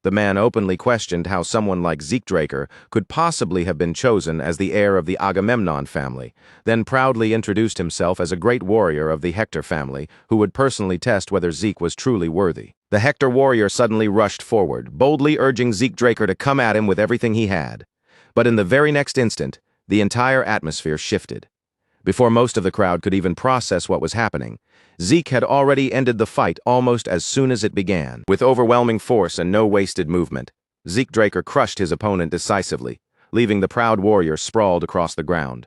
The man openly questioned how someone like Draker could possibly have been chosen as the heir of the Agamemnon family, then proudly introduced himself as a great warrior of the Hector family who would personally test whether Zeke was truly worthy. The Hector warrior suddenly rushed forward, boldly urging Draker to come at him with everything he had. But in the very next instant, the entire atmosphere shifted. Before most of the crowd could even process what was happening, Zeke had already ended the fight almost as soon as it began. With overwhelming force and no wasted movement, Draker crushed his opponent decisively, leaving the proud warrior sprawled across the ground.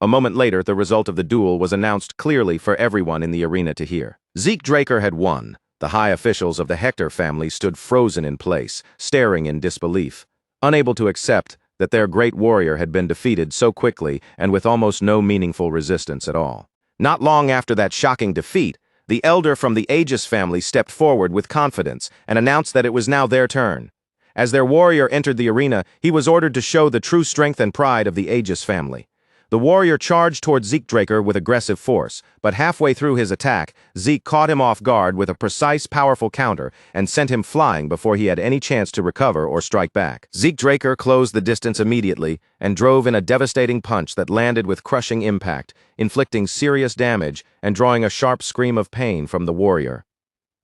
A moment later, the result of the duel was announced clearly for everyone in the arena to hear. Draker had won. The high officials of the Hector family stood frozen in place, staring in disbelief, unable to accept that their great warrior had been defeated so quickly and with almost no meaningful resistance at all. Not long after that shocking defeat, the elder from the Aegis family stepped forward with confidence and announced that it was now their turn. As their warrior entered the arena, he was ordered to show the true strength and pride of the Aegis family. The warrior charged towards Draker with aggressive force, but halfway through his attack, Zeke caught him off guard with a precise, powerful counter and sent him flying before he had any chance to recover or strike back. Draker closed the distance immediately and drove in a devastating punch that landed with crushing impact, inflicting serious damage and drawing a sharp scream of pain from the warrior.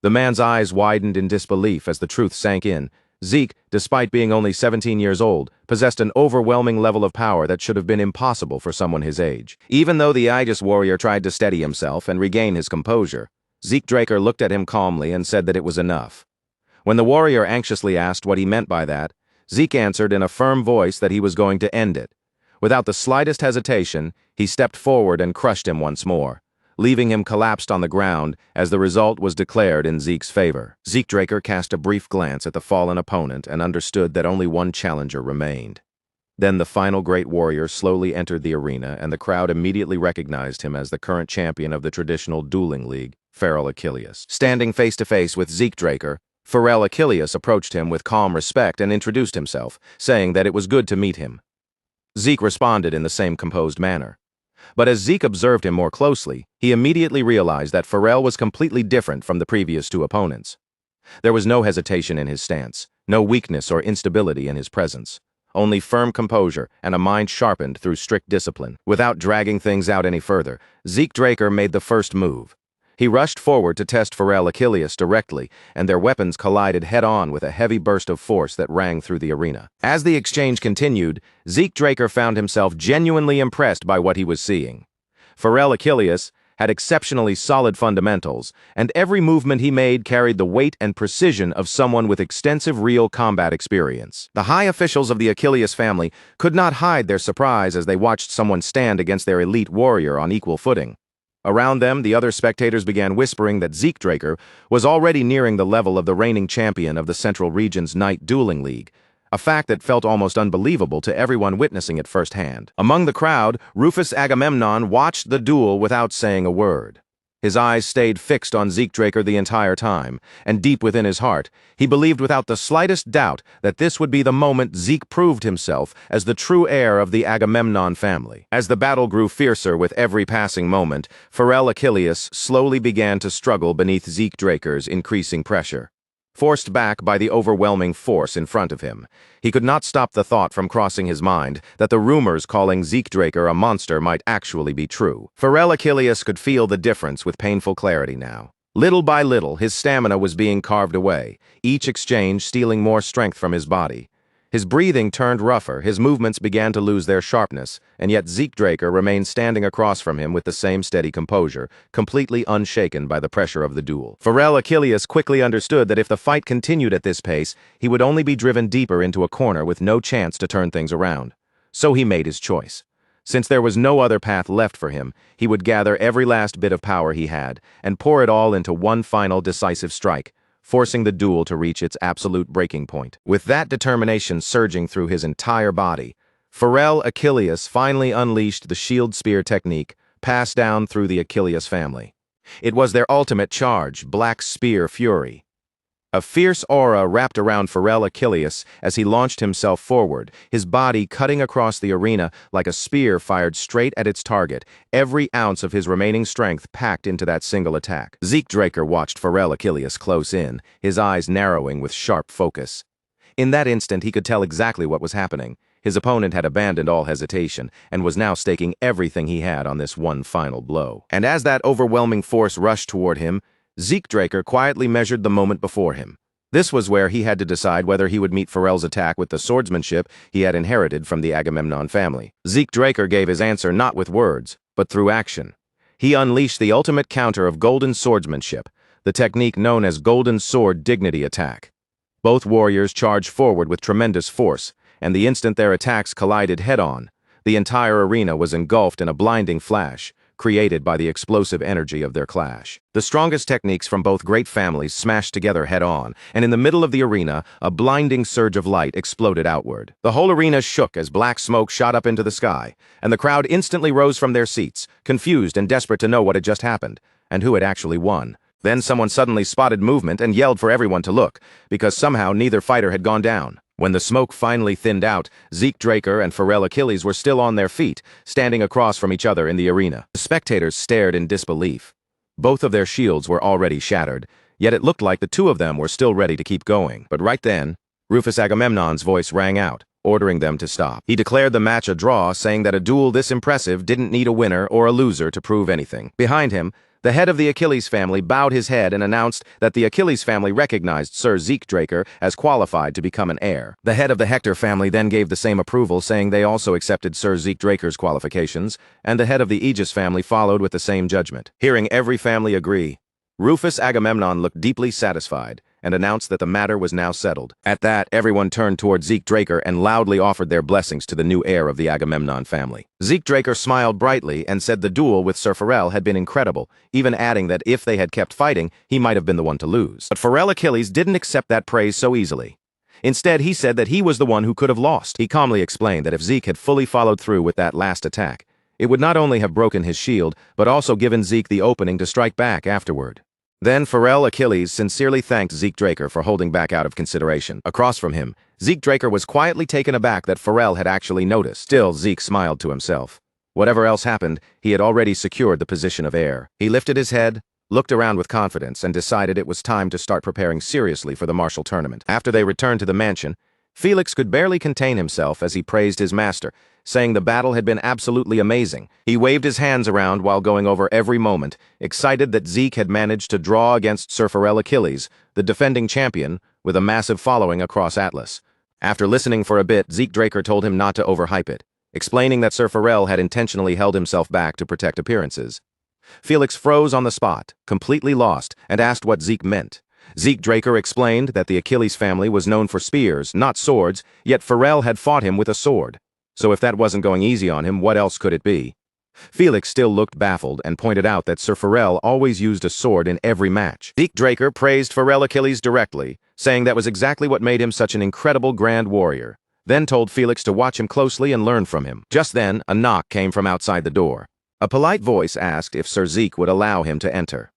The man's eyes widened in disbelief as the truth sank in. Zeke, despite being only 17 years old, possessed an overwhelming level of power that should have been impossible for someone his age. Even though the Aegis warrior tried to steady himself and regain his composure, Draker looked at him calmly and said that it was enough. When the warrior anxiously asked what he meant by that, Zeke answered in a firm voice that he was going to end it. Without the slightest hesitation, he stepped forward and crushed him once more, leaving him collapsed on the ground as the result was declared in Zeke's favor. Draker cast a brief glance at the fallen opponent and understood that only one challenger remained. Then the final great warrior slowly entered the arena, and the crowd immediately recognized him as the current champion of the traditional dueling league, Pharrell Achilles. Standing face-to-face with Draker, Pharrell Achilles approached him with calm respect and introduced himself, saying that it was good to meet him. Zeke responded in the same composed manner. But as Zeke observed him more closely, he immediately realized that Pharrell was completely different from the previous two opponents. There was no hesitation in his stance, no weakness or instability in his presence, only firm composure and a mind sharpened through strict discipline. Without dragging things out any further, Draker made the first move. He rushed forward to test Pharrell Achilles directly, and their weapons collided head-on with a heavy burst of force that rang through the arena. As the exchange continued, Draker found himself genuinely impressed by what he was seeing. Pharrell Achilles had exceptionally solid fundamentals, and every movement he made carried the weight and precision of someone with extensive real combat experience. The high officials of the Achilles family could not hide their surprise as they watched someone stand against their elite warrior on equal footing. Around them, the other spectators began whispering that Draker was already nearing the level of the reigning champion of the Central Region's Night Dueling League, a fact that felt almost unbelievable to everyone witnessing it firsthand. Among the crowd, Rufus Agamemnon watched the duel without saying a word. His eyes stayed fixed on Draker the entire time, and deep within his heart, he believed without the slightest doubt that this would be the moment Zeke proved himself as the true heir of the Agamemnon family. As the battle grew fiercer with every passing moment, Pharrell Achilles slowly began to struggle beneath Draker's increasing pressure. Forced back by the overwhelming force in front of him, he could not stop the thought from crossing his mind that the rumors calling Draker a monster might actually be true. Pharrell Achilles could feel the difference with painful clarity now. Little by little, his stamina was being carved away, each exchange stealing more strength from his body. His breathing turned rougher, his movements began to lose their sharpness, and yet Draker remained standing across from him with the same steady composure, completely unshaken by the pressure of the duel. Pharrell Achilles quickly understood that if the fight continued at this pace, he would only be driven deeper into a corner with no chance to turn things around. So he made his choice. Since there was no other path left for him, he would gather every last bit of power he had and pour it all into one final decisive strike, forcing the duel to reach its absolute breaking point. With that determination surging through his entire body, Pharrell Achilles finally unleashed the shield spear technique passed down through the Achilles family. It was their ultimate charge, Black Spear Fury. A fierce aura wrapped around Pharrell Achilles as he launched himself forward, his body cutting across the arena like a spear fired straight at its target, every ounce of his remaining strength packed into that single attack. Zeke Draker watched Pharrell Achilles close in, his eyes narrowing with sharp focus. In that instant, he could tell exactly what was happening. His opponent had abandoned all hesitation and was now staking everything he had on this one final blow. And as that overwhelming force rushed toward him, Zeke Draker quietly measured the moment before him. This was where he had to decide whether he would meet Pharrell's attack with the swordsmanship he had inherited from the Agamemnon family. Zeke Draker gave his answer not with words, but through action. He unleashed the ultimate counter of golden swordsmanship, the technique known as Golden Sword Dignity Attack. Both warriors charged forward with tremendous force, and the instant their attacks collided head-on, the entire arena was engulfed in a blinding flash, created by the explosive energy of their clash. The strongest techniques from both great families smashed together head-on, and in the middle of the arena, a blinding surge of light exploded outward. The whole arena shook as black smoke shot up into the sky, and the crowd instantly rose from their seats, confused and desperate to know what had just happened, and who had actually won. Then someone suddenly spotted movement and yelled for everyone to look, because somehow neither fighter had gone down. When the smoke finally thinned out, Zeke Draker and Pharrell Achilles were still on their feet, standing across from each other in the arena. The spectators stared in disbelief. Both of their shields were already shattered, yet it looked like the two of them were still ready to keep going. But right then, Rufus Agamemnon's voice rang out, ordering them to stop. He declared the match a draw, saying that a duel this impressive didn't need a winner or a loser to prove anything. Behind him, the head of the Achilles family bowed his head and announced that the Achilles family recognized Sir Zeke Draker as qualified to become an heir. The head of the Hector family then gave the same approval, saying they also accepted Sir Zeke Draker's qualifications, and the head of the Aegis family followed with the same judgment. Hearing every family agree, Rufus Agamemnon looked deeply satisfied and announced that the matter was now settled. At that, everyone turned toward Zeke Draker and loudly offered their blessings to the new heir of the Agamemnon family. Zeke Draker smiled brightly and said the duel with Sir Pharrell had been incredible, even adding that if they had kept fighting, he might have been the one to lose. But Pharrell Achilles didn't accept that praise so easily. Instead, he said that he was the one who could have lost. He calmly explained that if Zeke had fully followed through with that last attack, it would not only have broken his shield, but also given Zeke the opening to strike back afterward. Then Pharrell Achilles sincerely thanked Zeke Draker for holding back out of consideration. Across from him, Zeke Draker was quietly taken aback that Pharrell had actually noticed. Still, Zeke smiled to himself. Whatever else happened, he had already secured the position of heir. He lifted his head, looked around with confidence, and decided it was time to start preparing seriously for the martial tournament. After they returned to the mansion, Felix could barely contain himself as he praised his master, saying the battle had been absolutely amazing. He waved his hands around while going over every moment, excited that Zeke had managed to draw against Sir Pharrell Achilles, the defending champion, with a massive following across Atlas. After listening for a bit, Zeke Draker told him not to overhype it, explaining that Sir Pharrell had intentionally held himself back to protect appearances. Felix froze on the spot, completely lost, and asked what Zeke meant. Zeke Draker explained that the Achilles family was known for spears, not swords, yet Pharrell had fought him with a sword. So if that wasn't going easy on him, what else could it be? Felix still looked baffled and pointed out that Sir Pharrell always used a sword in every match. Zeke Draker praised Pharrell Achilles directly, saying that was exactly what made him such an incredible grand warrior, then told Felix to watch him closely and learn from him. Just then, a knock came from outside the door. A polite voice asked if Sir Zeke would allow him to enter.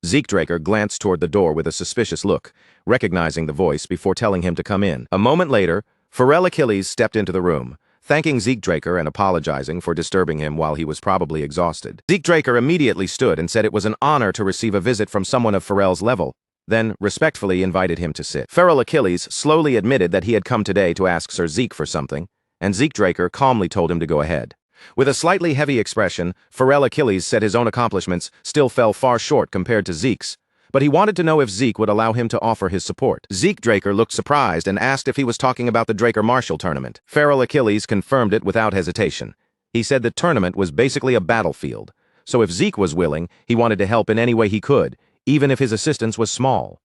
Zeke Draker glanced toward the door with a suspicious look, recognizing the voice before telling him to come in. A moment later, Pharrell Achilles stepped into the room, thanking Zeke Draker and apologizing for disturbing him while he was probably exhausted. Zeke Draker immediately stood and said it was an honor to receive a visit from someone of Pharrell's level, then respectfully invited him to sit. Pharrell Achilles slowly admitted that he had come today to ask Sir Zeke for something, and Zeke Draker calmly told him to go ahead. With a slightly heavy expression, Pharrell Achilles said his own accomplishments still fell far short compared to Zeke's, but he wanted to know if Zeke would allow him to offer his support. Zeke Draker looked surprised and asked if he was talking about the Draker Martial tournament. Pharrell Achilles confirmed it without hesitation. He said the tournament was basically a battlefield, so if Zeke was willing, he wanted to help in any way he could, even if his assistance was small.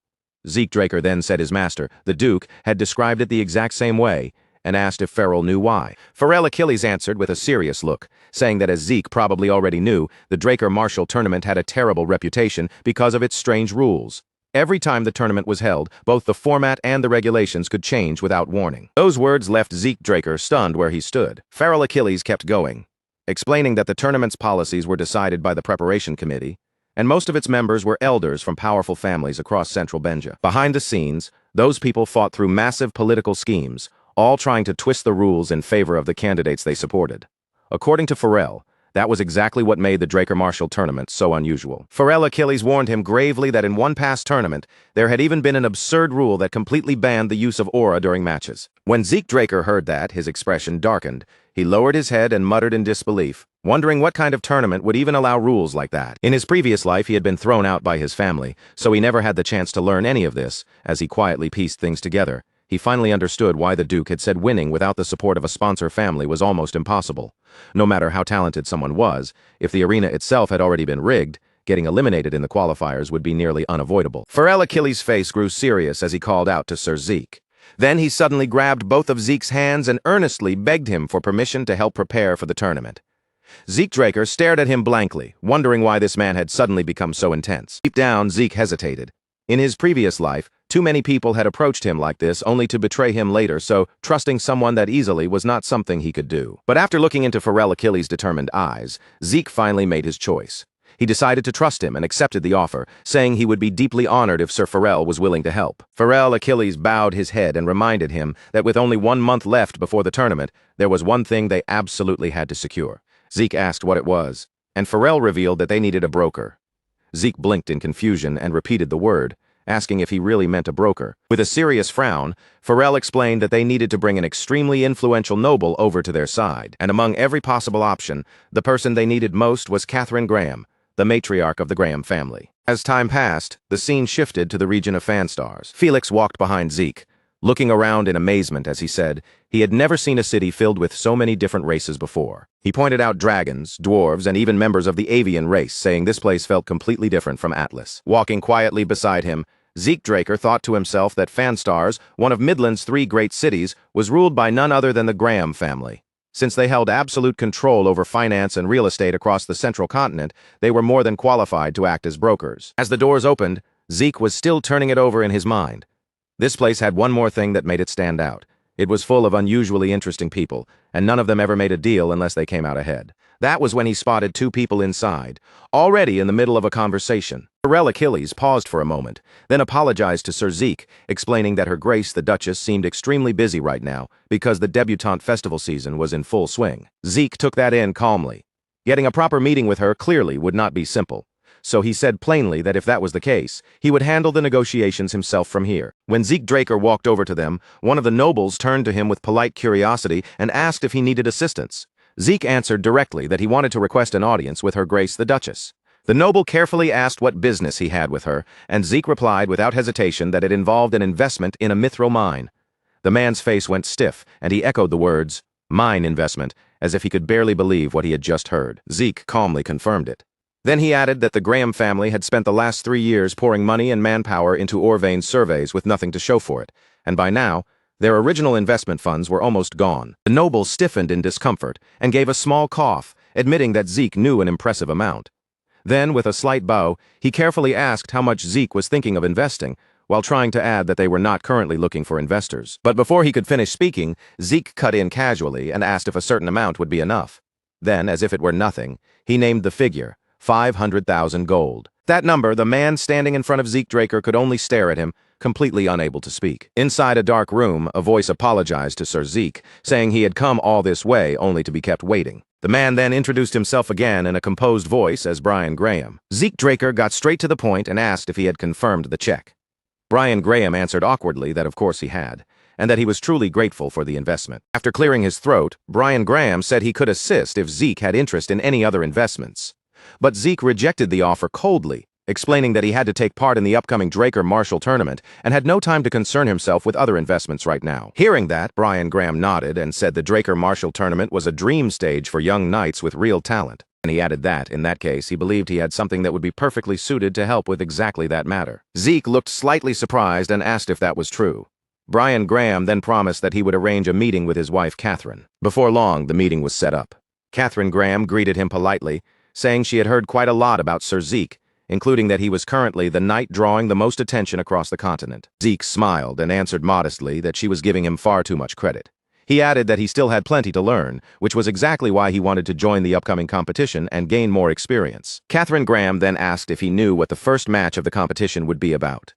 Zeke Draker then said his master, the Duke, had described it the exact same way, and asked if Pharrell knew why. Pharrell Achilles answered with a serious look, saying that as Zeke probably already knew, the Draker Martial tournament had a terrible reputation because of its strange rules. Every time the tournament was held, both the format and the regulations could change without warning. Those words left Zeke Draker stunned where he stood. Pharrell Achilles kept going, explaining that the tournament's policies were decided by the preparation committee, and most of its members were elders from powerful families across central Benja. Behind the scenes, those people fought through massive political schemes, all trying to twist the rules in favor of the candidates they supported. According to Pharrell, that was exactly what made the Draker Marshall tournament so unusual. Pharrell Achilles warned him gravely that in one past tournament, there had even been an absurd rule that completely banned the use of aura during matches. When Zeke Draker heard that, his expression darkened. He lowered his head and muttered in disbelief, wondering what kind of tournament would even allow rules like that. In his previous life, he had been thrown out by his family, so he never had the chance to learn any of this. As he quietly pieced things together, he finally understood why the Duke had said winning without the support of a sponsor family was almost impossible. No matter how talented someone was, if the arena itself had already been rigged, getting eliminated in the qualifiers would be nearly unavoidable. Pharrell Achilles' face grew serious as he called out to Sir Zeke. Then he suddenly grabbed both of Zeke's hands and earnestly begged him for permission to help prepare for the tournament. Zeke Draker stared at him blankly, wondering why this man had suddenly become so intense. Deep down, Zeke hesitated. In his previous life, too many people had approached him like this only to betray him later, so trusting someone that easily was not something he could do. But after looking into Pharrell Achilles' determined eyes, Zeke finally made his choice. He decided to trust him and accepted the offer, saying he would be deeply honored if Sir Pharrell was willing to help. Pharrell Achilles bowed his head and reminded him that with only 1 month left before the tournament, there was one thing they absolutely had to secure. Zeke asked what it was, and Pharrell revealed that they needed a broker. Zeke blinked in confusion and repeated the word, asking if he really meant a broker. With a serious frown, Pharrell explained that they needed to bring an extremely influential noble over to their side, and among every possible option, the person they needed most was Catherine Graham, the matriarch of the Graham family. As time passed, the scene shifted to the region of Fanstars. Felix walked behind Zeke, looking around in amazement as he said he had never seen a city filled with so many different races before. He pointed out dragons, dwarves, and even members of the avian race, saying this place felt completely different from Atlas. Walking quietly beside him, Zeke Draker thought to himself that Fanstars, one of Midland's 3 great cities, was ruled by none other than the Graham family. Since they held absolute control over finance and real estate across the central continent, they were more than qualified to act as brokers. As the doors opened, Zeke was still turning it over in his mind. This place had one more thing that made it stand out. It was full of unusually interesting people, and none of them ever made a deal unless they came out ahead. That was when he spotted 2 people inside, already in the middle of a conversation. Pharrell Achilles paused for a moment, then apologized to Sir Zeke, explaining that Her Grace the Duchess seemed extremely busy right now because the debutante festival season was in full swing. Zeke took that in calmly. Getting a proper meeting with her clearly would not be simple, so he said plainly that if that was the case, he would handle the negotiations himself from here. When Zeke Draker walked over to them, one of the nobles turned to him with polite curiosity and asked if he needed assistance. Zeke answered directly that he wanted to request an audience with Her Grace the Duchess. The noble carefully asked what business he had with her, and Zeke replied without hesitation that it involved an investment in a mithril mine. The man's face went stiff, and he echoed the words, "mine investment," as if he could barely believe what he had just heard. Zeke calmly confirmed it. Then he added that the Graham family had spent the last 3 years pouring money and manpower into Orvane's surveys with nothing to show for it, and by now, their original investment funds were almost gone. The noble stiffened in discomfort and gave a small cough, admitting that Zeke knew an impressive amount. Then, with a slight bow, he carefully asked how much Zeke was thinking of investing, while trying to add that they were not currently looking for investors. But before he could finish speaking, Zeke cut in casually and asked if a certain amount would be enough. Then, as if it were nothing, he named the figure, 500,000 gold. That number, the man standing in front of Zeke Draker could only stare at him, completely unable to speak. Inside a dark room, a voice apologized to Sir Zeke, saying he had come all this way only to be kept waiting. The man then introduced himself again in a composed voice as Brian Graham. Zeke Draker got straight to the point and asked if he had confirmed the check. Brian Graham answered awkwardly that of course he had, and that he was truly grateful for the investment. After clearing his throat, Brian Graham said he could assist if Zeke had interest in any other investments. But Zeke rejected the offer coldly, explaining that he had to take part in the upcoming Draker Marshall tournament and had no time to concern himself with other investments right now. Hearing that, Brian Graham nodded and said the Draker Marshall tournament was a dream stage for young knights with real talent. And he added that, in that case, he believed he had something that would be perfectly suited to help with exactly that matter. Zeke looked slightly surprised and asked if that was true. Brian Graham then promised that he would arrange a meeting with his wife, Catherine. Before long, the meeting was set up. Catherine Graham greeted him politely, saying she had heard quite a lot about Sir Zeke, including that he was currently the knight drawing the most attention across the continent. Zeke smiled and answered modestly that she was giving him far too much credit. He added that he still had plenty to learn, which was exactly why he wanted to join the upcoming competition and gain more experience. Catherine Graham then asked if he knew what the first match of the competition would be about.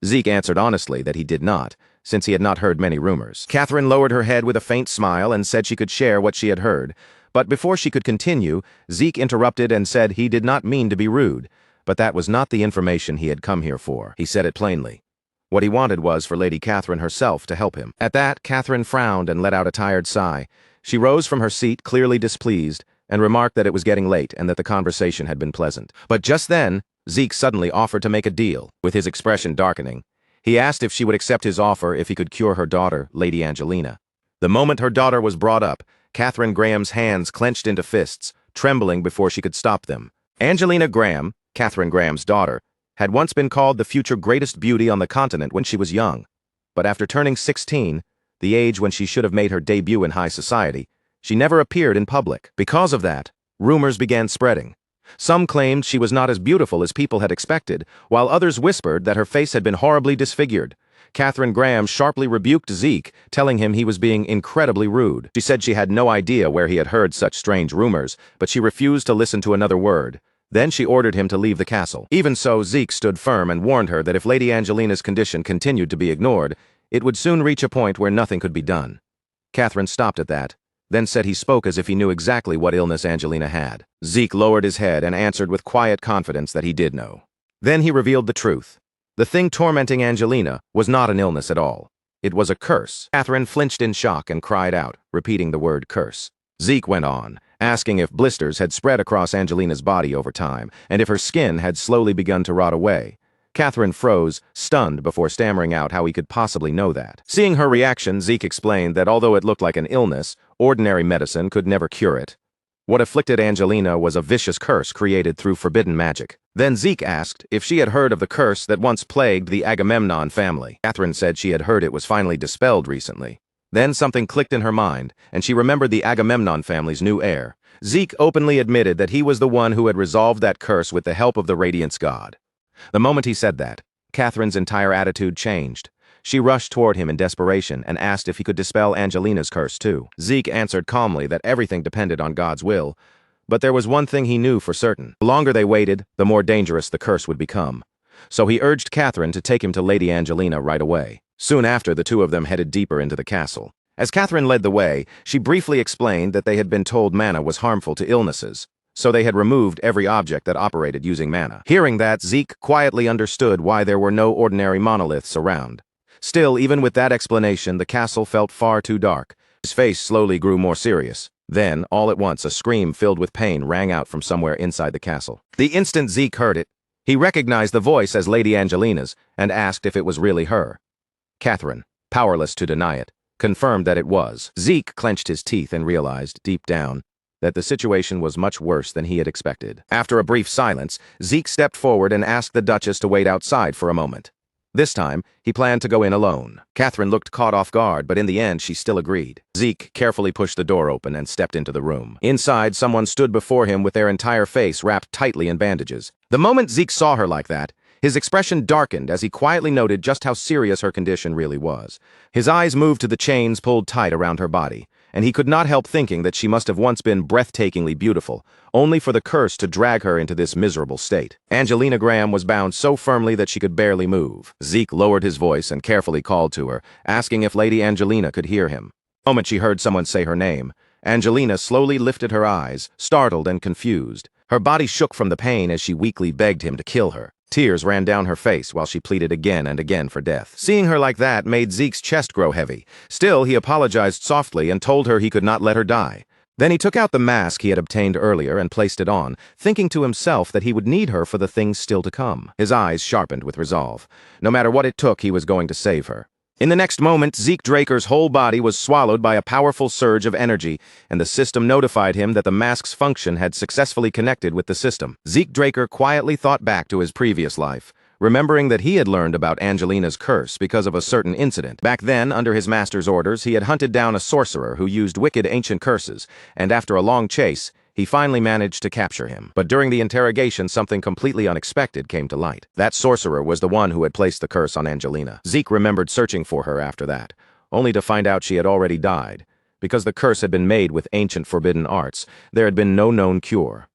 Zeke answered honestly that he did not, since he had not heard many rumors. Catherine lowered her head with a faint smile and said she could share what she had heard, but before she could continue, Zeke interrupted and said he did not mean to be rude, but that was not the information he had come here for. He said it plainly. What he wanted was for Lady Catherine herself to help him. At that, Catherine frowned and let out a tired sigh. She rose from her seat, clearly displeased, and remarked that it was getting late and that the conversation had been pleasant. But just then, Zeke suddenly offered to make a deal. With his expression darkening, he asked if she would accept his offer if he could cure her daughter, Lady Angelina. The moment her daughter was brought up, Catherine Graham's hands clenched into fists, trembling before she could stop them. Angelina Graham, Catherine Graham's daughter, had once been called the future greatest beauty on the continent when she was young. But after turning 16, the age when she should have made her debut in high society, she never appeared in public. Because of that, rumors began spreading. Some claimed she was not as beautiful as people had expected, while others whispered that her face had been horribly disfigured. Catherine Graham sharply rebuked Zeke, telling him he was being incredibly rude. She said she had no idea where he had heard such strange rumors, but she refused to listen to another word. Then she ordered him to leave the castle. Even so, Zeke stood firm and warned her that if Lady Angelina's condition continued to be ignored, it would soon reach a point where nothing could be done. Catherine stopped at that, then said he spoke as if he knew exactly what illness Angelina had. Zeke lowered his head and answered with quiet confidence that he did know. Then he revealed the truth. The thing tormenting Angelina was not an illness at all. It was a curse. Catherine flinched in shock and cried out, repeating the word curse. Zeke went on, asking if blisters had spread across Angelina's body over time, and if her skin had slowly begun to rot away. Catherine froze, stunned before stammering out how he could possibly know that. Seeing her reaction, Zeke explained that although it looked like an illness, ordinary medicine could never cure it. What afflicted Angelina was a vicious curse created through forbidden magic. Then Zeke asked if she had heard of the curse that once plagued the Agamemnon family. Catherine said she had heard it was finally dispelled recently. Then something clicked in her mind, and she remembered the Agamemnon family's new heir. Zeke openly admitted that he was the one who had resolved that curse with the help of the Radiance God. The moment he said that, Catherine's entire attitude changed. She rushed toward him in desperation and asked if he could dispel Angelina's curse too. Zeke answered calmly that everything depended on God's will, but there was one thing he knew for certain. The longer they waited, the more dangerous the curse would become. So he urged Catherine to take him to Lady Angelina right away. Soon after, the two of them headed deeper into the castle. As Catherine led the way, she briefly explained that they had been told mana was harmful to illnesses, so they had removed every object that operated using mana. Hearing that, Zeke quietly understood why there were no ordinary monoliths around. Still, even with that explanation, the castle felt far too dark. His face slowly grew more serious. Then, all at once, a scream filled with pain rang out from somewhere inside the castle. The instant Zeke heard it, he recognized the voice as Lady Angelina's and asked if it was really her. Catherine, powerless to deny it, confirmed that it was. Zeke clenched his teeth and realized, deep down, that the situation was much worse than he had expected. After a brief silence, Zeke stepped forward and asked the Duchess to wait outside for a moment. This time, he planned to go in alone. Catherine looked caught off guard, but in the end, she still agreed. Zeke carefully pushed the door open and stepped into the room. Inside, someone stood before him with their entire face wrapped tightly in bandages. The moment Zeke saw her like that, his expression darkened as he quietly noted just how serious her condition really was. His eyes moved to the chains pulled tight around her body, and he could not help thinking that she must have once been breathtakingly beautiful, only for the curse to drag her into this miserable state. Angelina Graham was bound so firmly that she could barely move. Zeke lowered his voice and carefully called to her, asking if Lady Angelina could hear him. The moment she heard someone say her name, Angelina slowly lifted her eyes, startled and confused. Her body shook from the pain as she weakly begged him to kill her. Tears ran down her face while she pleaded again and again for death. Seeing her like that made Zeke's chest grow heavy. Still, he apologized softly and told her he could not let her die. Then he took out the mask he had obtained earlier and placed it on, thinking to himself that he would need her for the things still to come. His eyes sharpened with resolve. No matter what it took, he was going to save her. In the next moment, Zeke Draker's whole body was swallowed by a powerful surge of energy, and the system notified him that the mask's function had successfully connected with the system. Zeke Draker quietly thought back to his previous life, remembering that he had learned about Angelina's curse because of a certain incident. Back then, under his master's orders, he had hunted down a sorcerer who used wicked ancient curses, and after a long chase, he finally managed to capture him. But during the interrogation, something completely unexpected came to light. That sorcerer was the one who had placed the curse on Angelina. Zeke remembered searching for her after that, only to find out she had already died. Because the curse had been made with ancient forbidden arts, there had been no known cure.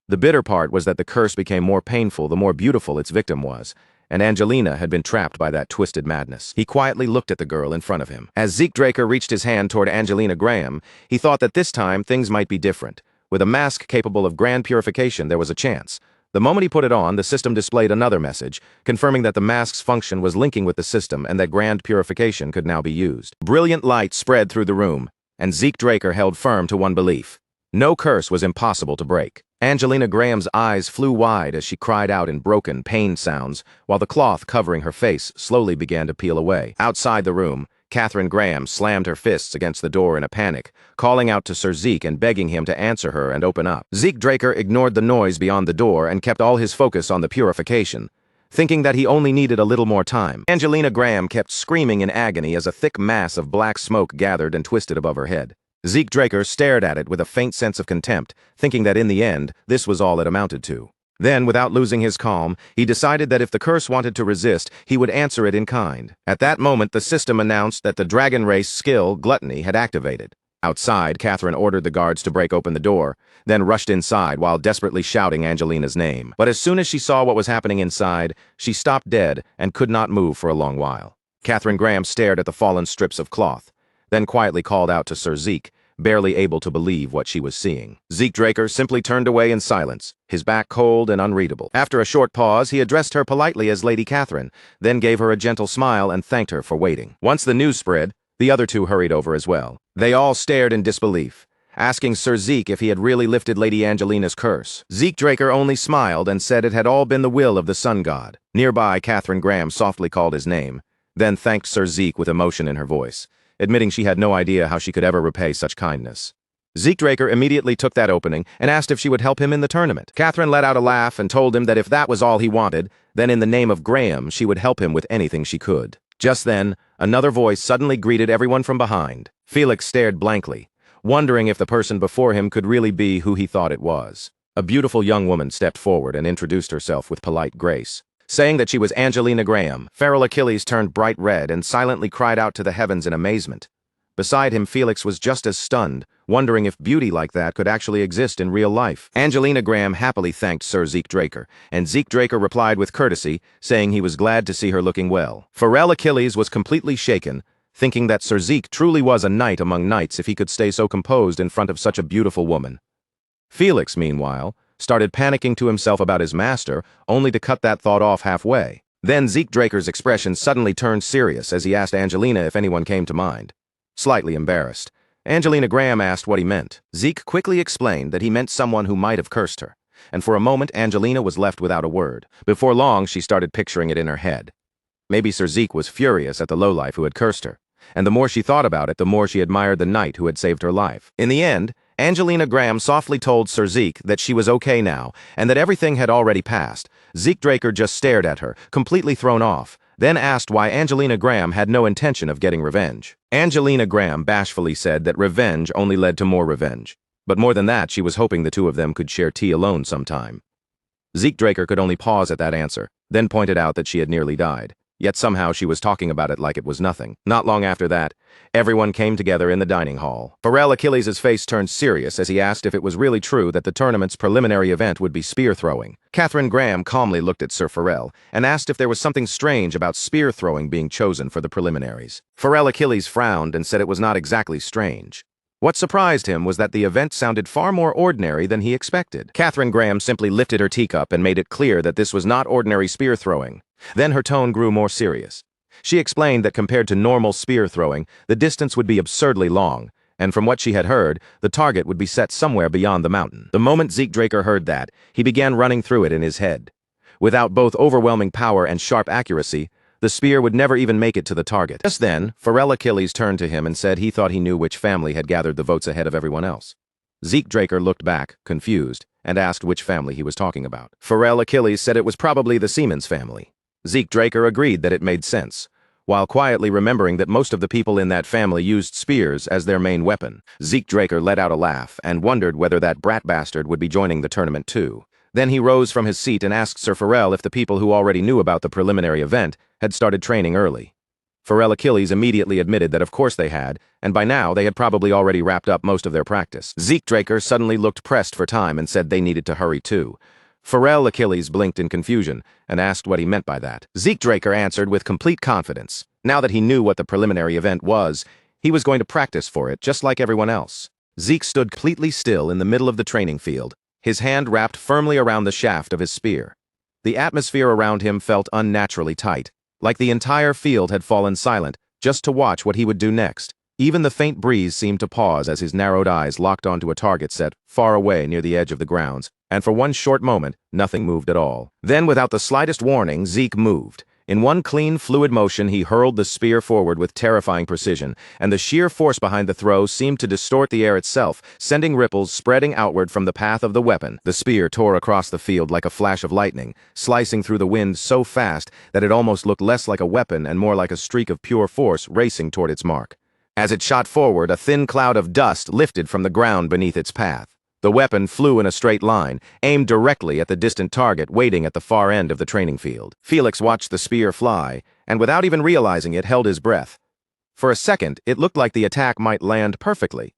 The bitter part was that the curse became more painful the more beautiful its victim was, and Angelina had been trapped by that twisted madness. He quietly looked at the girl in front of him. As Zeke Draker reached his hand toward Angelina Graham, he thought that this time things might be different. With a mask capable of grand purification, there was a chance. The moment he put it on, the system displayed another message, confirming that the mask's function was linking with the system and that grand purification could now be used. Brilliant light spread through the room, and Zeke Draker held firm to one belief. No curse was impossible to break. Angelina Graham's eyes flew wide as she cried out in broken, pain sounds, while the cloth covering her face slowly began to peel away. Outside the room, Catherine Graham slammed her fists against the door in a panic, calling out to Sir Zeke and begging him to answer her and open up. Zeke Draker ignored the noise beyond the door and kept all his focus on the purification, thinking that he only needed a little more time. Angelina Graham kept screaming in agony as a thick mass of black smoke gathered and twisted above her head. Zeke Draker stared at it with a faint sense of contempt, thinking that in the end, this was all it amounted to. Then, without losing his calm, he decided that if the curse wanted to resist, he would answer it in kind. At that moment, the system announced that the dragon race skill, Gluttony, had activated. Outside, Catherine ordered the guards to break open the door, then rushed inside while desperately shouting Angelina's name. But as soon as she saw what was happening inside, she stopped dead and could not move for a long while. Catherine Graham stared at the fallen strips of cloth, then quietly called out to Sir Zeke, barely able to believe what she was seeing. Zeke Draker simply turned away in silence, his back cold and unreadable. After a short pause, he addressed her politely as Lady Catherine, then gave her a gentle smile and thanked her for waiting. Once the news spread, the other two hurried over as well. They all stared in disbelief, asking Sir Zeke if he had really lifted Lady Angelina's curse. Zeke Draker only smiled and said it had all been the will of the sun god. Nearby, Catherine Graham softly called his name, then thanked Sir Zeke with emotion in her voice, admitting she had no idea how she could ever repay such kindness. Zeke Draker immediately took that opening and asked if she would help him in the tournament. Catherine let out a laugh and told him that if that was all he wanted, then in the name of Graham, she would help him with anything she could. Just then, another voice suddenly greeted everyone from behind. Felix stared blankly, wondering if the person before him could really be who he thought it was. A beautiful young woman stepped forward and introduced herself with polite grace. Saying that she was Angelina Graham, Feral Achilles turned bright red and silently cried out to the heavens in amazement. Beside him, Felix was just as stunned, wondering if beauty like that could actually exist in real life. Angelina Graham happily thanked Sir Zeke Draker, and Zeke Draker replied with courtesy, saying he was glad to see her looking well. Feral Achilles was completely shaken, thinking that Sir Zeke truly was a knight among knights if he could stay so composed in front of such a beautiful woman. Felix, meanwhile, started panicking to himself about his master, only to cut that thought off halfway. Then Zeke Draker's expression suddenly turned serious as he asked Angelina if anyone came to mind. Slightly embarrassed, Angelina Graham asked what he meant. Zeke quickly explained that he meant someone who might have cursed her, and for a moment Angelina was left without a word. Before long, she started picturing it in her head. Maybe Sir Zeke was furious at the lowlife who had cursed her, and the more she thought about it, the more she admired the knight who had saved her life. In the end, Angelina Graham softly told Sir Zeke that she was okay now, and that everything had already passed. Zeke Draker just stared at her, completely thrown off, then asked why Angelina Graham had no intention of getting revenge. Angelina Graham bashfully said that revenge only led to more revenge. But more than that, she was hoping the two of them could share tea alone sometime. Zeke Draker could only pause at that answer, then pointed out that she had nearly died. Yet somehow she was talking about it like it was nothing. Not long after that, everyone came together in the dining hall. Feral Achilles' face turned serious as he asked if it was really true that the tournament's preliminary event would be spear throwing. Catherine Graham calmly looked at Sir Feral and asked if there was something strange about spear throwing being chosen for the preliminaries. Feral Achilles frowned and said it was not exactly strange. What surprised him was that the event sounded far more ordinary than he expected. Catherine Graham simply lifted her teacup and made it clear that this was not ordinary spear throwing. Then her tone grew more serious. She explained that compared to normal spear throwing, the distance would be absurdly long, and from what she had heard, the target would be set somewhere beyond the mountain. The moment Zeke Draker heard that, he began running through it in his head. Without both overwhelming power and sharp accuracy, the spear would never even make it to the target. Just then, Feral Achilles turned to him and said he thought he knew which family had gathered the votes ahead of everyone else. Zeke Draker looked back, confused, and asked which family he was talking about. Feral Achilles said it was probably the Siemens family. Zeke Draker agreed that it made sense, while quietly remembering that most of the people in that family used spears as their main weapon. Zeke Draker let out a laugh and wondered whether that brat bastard would be joining the tournament too. Then he rose from his seat and asked Sir Feral if the people who already knew about the preliminary event had started training early. Pharrell Achilles immediately admitted that of course they had, and by now they had probably already wrapped up most of their practice. Zeke Draker suddenly looked pressed for time and said they needed to hurry too. Pharrell Achilles blinked in confusion and asked what he meant by that. Zeke Draker answered with complete confidence. Now that he knew what the preliminary event was, he was going to practice for it just like everyone else. Zeke stood completely still in the middle of the training field, his hand wrapped firmly around the shaft of his spear. The atmosphere around him felt unnaturally tight, like the entire field had fallen silent, just to watch what he would do next. Even the faint breeze seemed to pause as his narrowed eyes locked onto a target set far away near the edge of the grounds, and for one short moment, nothing moved at all. Then, without the slightest warning, Zeke moved. In one clean, fluid motion, he hurled the spear forward with terrifying precision, and the sheer force behind the throw seemed to distort the air itself, sending ripples spreading outward from the path of the weapon. The spear tore across the field like a flash of lightning, slicing through the wind so fast that it almost looked less like a weapon and more like a streak of pure force racing toward its mark. As it shot forward, a thin cloud of dust lifted from the ground beneath its path. The weapon flew in a straight line, aimed directly at the distant target waiting at the far end of the training field. Felix watched the spear fly, and without even realizing it, held his breath. For a second, it looked like the attack might land perfectly,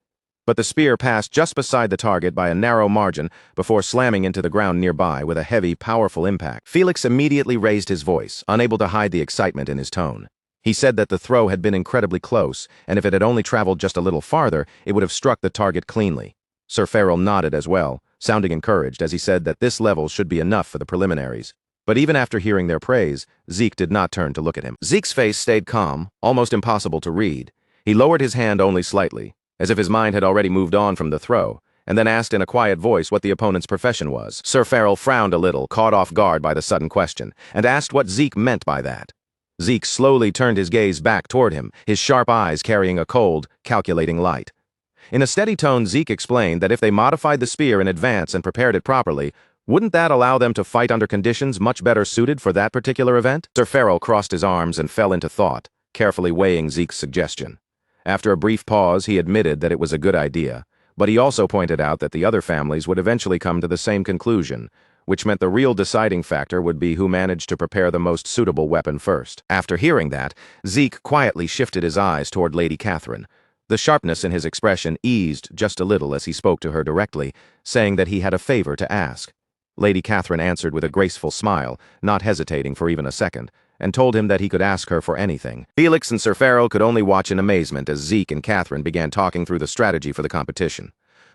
but the spear passed just beside the target by a narrow margin before slamming into the ground nearby with a heavy, powerful impact. Felix immediately raised his voice, unable to hide the excitement in his tone. He said that the throw had been incredibly close, and if it had only traveled just a little farther, it would have struck the target cleanly. Sir Farrell nodded as well, sounding encouraged as he said that this level should be enough for the preliminaries. But even after hearing their praise, Zeke did not turn to look at him. Zeke's face stayed calm, almost impossible to read. He lowered his hand only slightly, as if his mind had already moved on from the throw, and then asked in a quiet voice what the opponent's profession was. Sir Farrell frowned a little, caught off guard by the sudden question, and asked what Zeke meant by that. Zeke slowly turned his gaze back toward him, his sharp eyes carrying a cold, calculating light. In a steady tone, Zeke explained that if they modified the spear in advance and prepared it properly, wouldn't that allow them to fight under conditions much better suited for that particular event? Sir Farrell crossed his arms and fell into thought, carefully weighing Zeke's suggestion. After a brief pause, he admitted that it was a good idea, but he also pointed out that the other families would eventually come to the same conclusion, which meant the real deciding factor would be who managed to prepare the most suitable weapon first. After hearing that, Zeke quietly shifted his eyes toward Lady Catherine. The sharpness in his expression eased just a little as he spoke to her directly, saying that he had a favor to ask. Lady Catherine answered with a graceful smile, not hesitating for even a second, and told him that he could ask her for anything. Felix and Sir Farrell could only watch in amazement as Zeke and Catherine began talking through the strategy for the competition.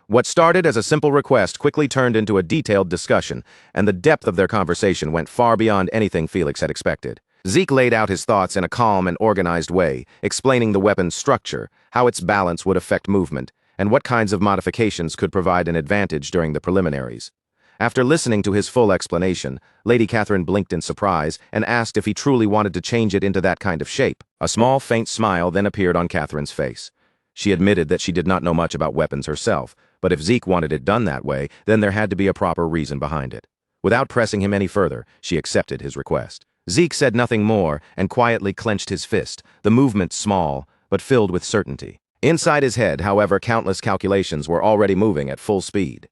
What started as a simple request quickly turned into a detailed discussion, and the depth of their conversation went far beyond anything Felix had expected. Zeke laid out his thoughts in a calm and organized way, explaining the weapon's structure, how its balance would affect movement, and what kinds of modifications could provide an advantage during the preliminaries. After listening to his full explanation, Lady Catherine blinked in surprise and asked if he truly wanted to change it into that kind of shape. A small, faint smile then appeared on Catherine's face. She admitted that she did not know much about weapons herself, but if Zeke wanted it done that way, then there had to be a proper reason behind it. Without pressing him any further, she accepted his request. Zeke said nothing more and quietly clenched his fist, the movement small, but filled with certainty. Inside his head, however, countless calculations were already moving at full speed.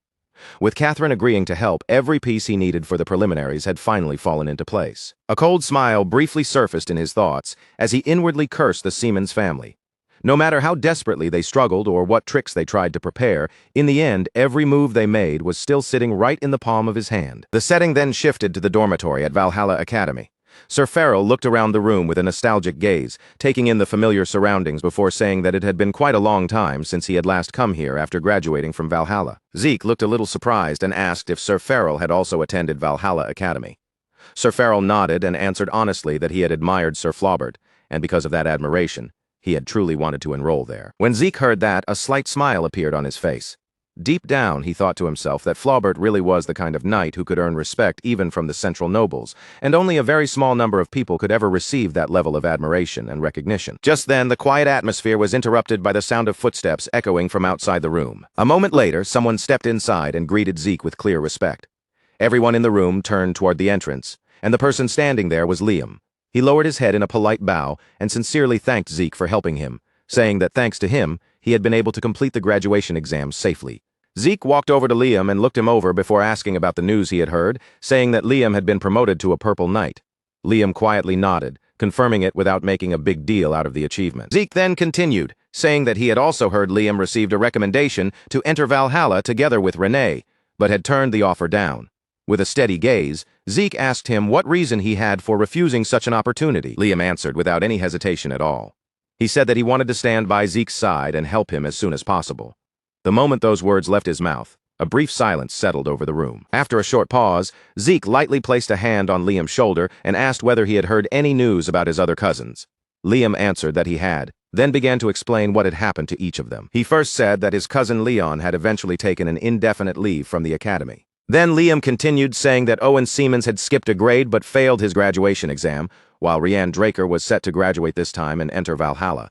With Catherine agreeing to help, every piece he needed for the preliminaries had finally fallen into place. A cold smile briefly surfaced in his thoughts as he inwardly cursed the Seaman's family. No matter how desperately they struggled or what tricks they tried to prepare, in the end, every move they made was still sitting right in the palm of his hand. The setting then shifted to the dormitory at Valhalla Academy. Sir Farrell looked around the room with a nostalgic gaze, taking in the familiar surroundings before saying that it had been quite a long time since he had last come here after graduating from Valhalla. Zeke looked a little surprised and asked if Sir Farrell had also attended Valhalla Academy. Sir Farrell nodded and answered honestly that he had admired Sir Flaubert, and because of that admiration, he had truly wanted to enroll there. When Zeke heard that, a slight smile appeared on his face. Deep down, he thought to himself that Flaubert really was the kind of knight who could earn respect even from the central nobles, and only a very small number of people could ever receive that level of admiration and recognition. Just then, the quiet atmosphere was interrupted by the sound of footsteps echoing from outside the room. A moment later, someone stepped inside and greeted Zeke with clear respect. Everyone in the room turned toward the entrance, and the person standing there was Liam. He lowered his head in a polite bow and sincerely thanked Zeke for helping him, saying that thanks to him, he had been able to complete the graduation exams safely. Zeke walked over to Liam and looked him over before asking about the news he had heard, saying that Liam had been promoted to a Purple Knight. Liam quietly nodded, confirming it without making a big deal out of the achievement. Zeke then continued, saying that he had also heard Liam received a recommendation to enter Valhalla together with Renee, but had turned the offer down. With a steady gaze, Zeke asked him what reason he had for refusing such an opportunity. Liam answered without any hesitation at all. He said that he wanted to stand by Zeke's side and help him as soon as possible. The moment those words left his mouth, a brief silence settled over the room. After a short pause, Zeke lightly placed a hand on Liam's shoulder and asked whether he had heard any news about his other cousins. Liam answered that he had, then began to explain what had happened to each of them. He first said that his cousin Leon had eventually taken an indefinite leave from the academy. Then Liam continued, saying that Owen Siemens had skipped a grade but failed his graduation exam, while Rianne Draker was set to graduate this time and enter Valhalla.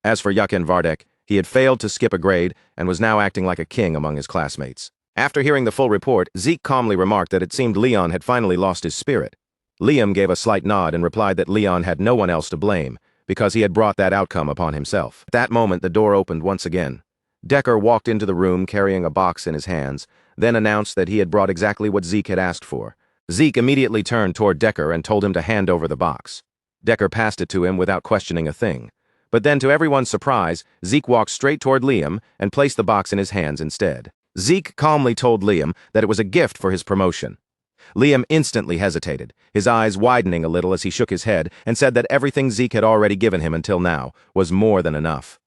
As for Yakin Vardek, he had failed to skip a grade and was now acting like a king among his classmates. After hearing the full report, Zeke calmly remarked that it seemed Leon had finally lost his spirit. Liam gave a slight nod and replied that Leon had no one else to blame, because he had brought that outcome upon himself. At that moment, the door opened once again. Decker walked into the room carrying a box in his hands, then announced that he had brought exactly what Zeke had asked for. Zeke immediately turned toward Decker and told him to hand over the box. Decker passed it to him without questioning a thing. But then, to everyone's surprise, Zeke walked straight toward Liam and placed the box in his hands instead. Zeke calmly told Liam that it was a gift for his promotion. Liam instantly hesitated, his eyes widening a little as he shook his head and said that everything Zeke had already given him until now was more than enough.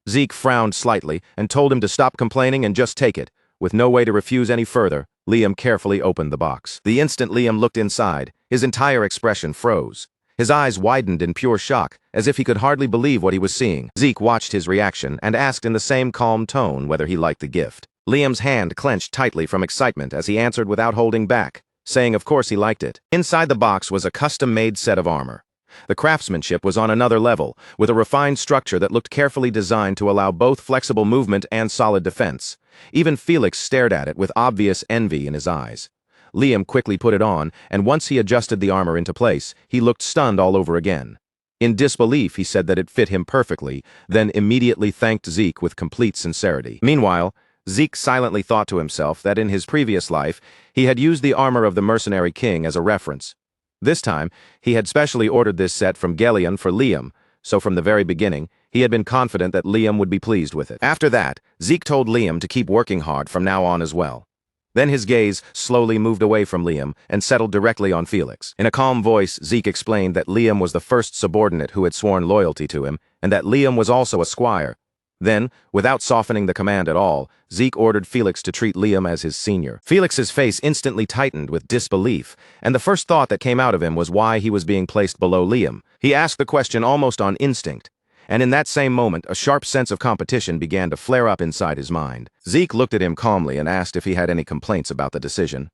Zeke frowned slightly and told him to stop complaining and just take it. With no way to refuse any further, Liam carefully opened the box. The instant Liam looked inside, his entire expression froze. His eyes widened in pure shock, as if he could hardly believe what he was seeing. Zeke watched his reaction and asked in the same calm tone whether he liked the gift. Liam's hand clenched tightly from excitement as he answered without holding back, saying of course he liked it. Inside the box was a custom-made set of armor. The craftsmanship was on another level, with a refined structure that looked carefully designed to allow both flexible movement and solid defense. Even Felix stared at it with obvious envy in his eyes. Liam quickly put it on, and once he adjusted the armor into place, he looked stunned all over again. In disbelief, he said that it fit him perfectly, then immediately thanked Zeke with complete sincerity. Meanwhile, Zeke silently thought to himself that in his previous life, he had used the armor of the mercenary king as a reference. This time, he had specially ordered this set from Gelion for Liam, so from the very beginning, he had been confident that Liam would be pleased with it. After that, Zeke told Liam to keep working hard from now on as well. Then his gaze slowly moved away from Liam and settled directly on Felix. In a calm voice, Zeke explained that Liam was the first subordinate who had sworn loyalty to him, and that Liam was also a squire. Then, without softening the command at all, Zeke ordered Felix to treat Liam as his senior. Felix's face instantly tightened with disbelief, and the first thought that came out of him was why he was being placed below Liam. He asked the question almost on instinct, and in that same moment, a sharp sense of competition began to flare up inside his mind. Zeke looked at him calmly and asked if he had any complaints about the decision.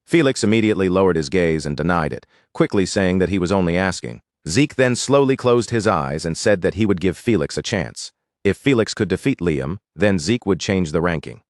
Felix immediately lowered his gaze and denied it, quickly saying that he was only asking. Zeke then slowly closed his eyes and said that he would give Felix a chance. If Felix could defeat Liam, then Zeke would change the ranking.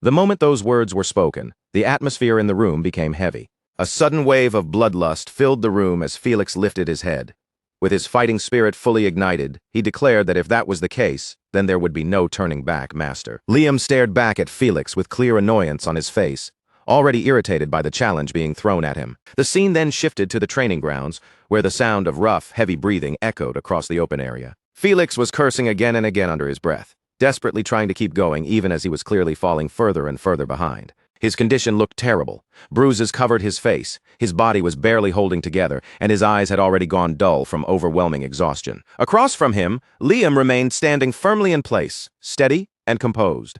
The moment those words were spoken, the atmosphere in the room became heavy. A sudden wave of bloodlust filled the room as Felix lifted his head. With his fighting spirit fully ignited, he declared that if that was the case, then there would be no turning back, master. Liam stared back at Felix with clear annoyance on his face, already irritated by the challenge being thrown at him. The scene then shifted to the training grounds, where the sound of rough, heavy breathing echoed across the open area. Felix was cursing again and again under his breath, desperately trying to keep going even as he was clearly falling further and further behind. His condition looked terrible. Bruises covered his face, his body was barely holding together, and his eyes had already gone dull from overwhelming exhaustion. Across from him, Liam remained standing firmly in place, steady and composed.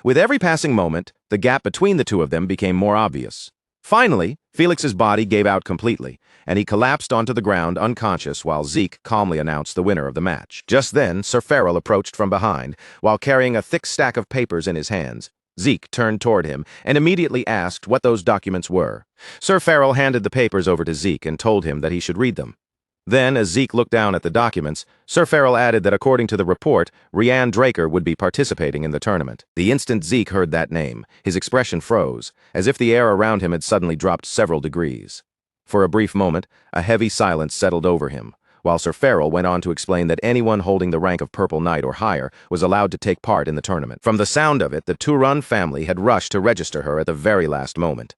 With every passing moment, the gap between the two of them became more obvious. Finally, Felix's body gave out completely, and he collapsed onto the ground unconscious while Zeke calmly announced the winner of the match. Just then, Sir Farrell approached from behind, while carrying a thick stack of papers in his hands. Zeke turned toward him and immediately asked what those documents were. Sir Farrell handed the papers over to Zeke and told him that he should read them. Then, as Zeke looked down at the documents, Sir Farrell added that according to the report, Rianne Draker would be participating in the tournament. The instant Zeke heard that name, his expression froze, as if the air around him had suddenly dropped several degrees. For a brief moment, a heavy silence settled over him, while Sir Farrell went on to explain that anyone holding the rank of Purple Knight or higher was allowed to take part in the tournament. From the sound of it, the Turan family had rushed to register her at the very last moment.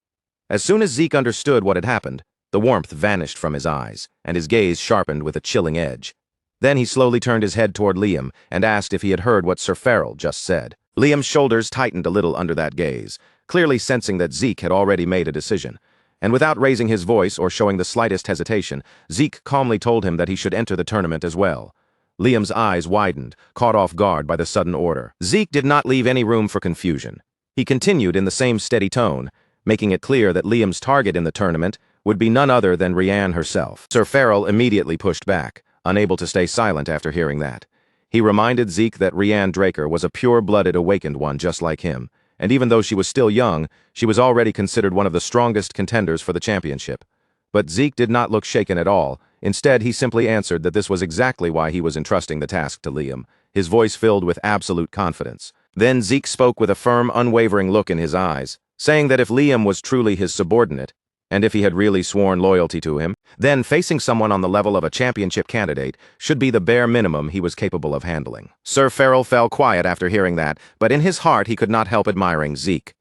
As soon as Zeke understood what had happened, The warmth vanished from his eyes, and his gaze sharpened with a chilling edge. Then he slowly turned his head toward Liam and asked if he had heard what Sir Farrell just said. Liam's shoulders tightened a little under that gaze, clearly sensing that Zeke had already made a decision. And without raising his voice or showing the slightest hesitation, Zeke calmly told him that he should enter the tournament as well. Liam's eyes widened, caught off guard by the sudden order. Zeke did not leave any room for confusion. He continued in the same steady tone, making it clear that Liam's target in the tournament would be none other than Rianne herself. Sir Farrell immediately pushed back, unable to stay silent after hearing that. He reminded Zeke that Rianne Draker was a pure-blooded awakened one just like him, and even though she was still young, she was already considered one of the strongest contenders for the championship. But Zeke did not look shaken at all. Instead, he simply answered that this was exactly why he was entrusting the task to Liam, his voice filled with absolute confidence. Then Zeke spoke with a firm, unwavering look in his eyes, saying that if Liam was truly his subordinate, and if he had really sworn loyalty to him, then facing someone on the level of a championship candidate should be the bare minimum he was capable of handling. Sir Farrell fell quiet after hearing that, but in his heart he could not help admiring Zeke.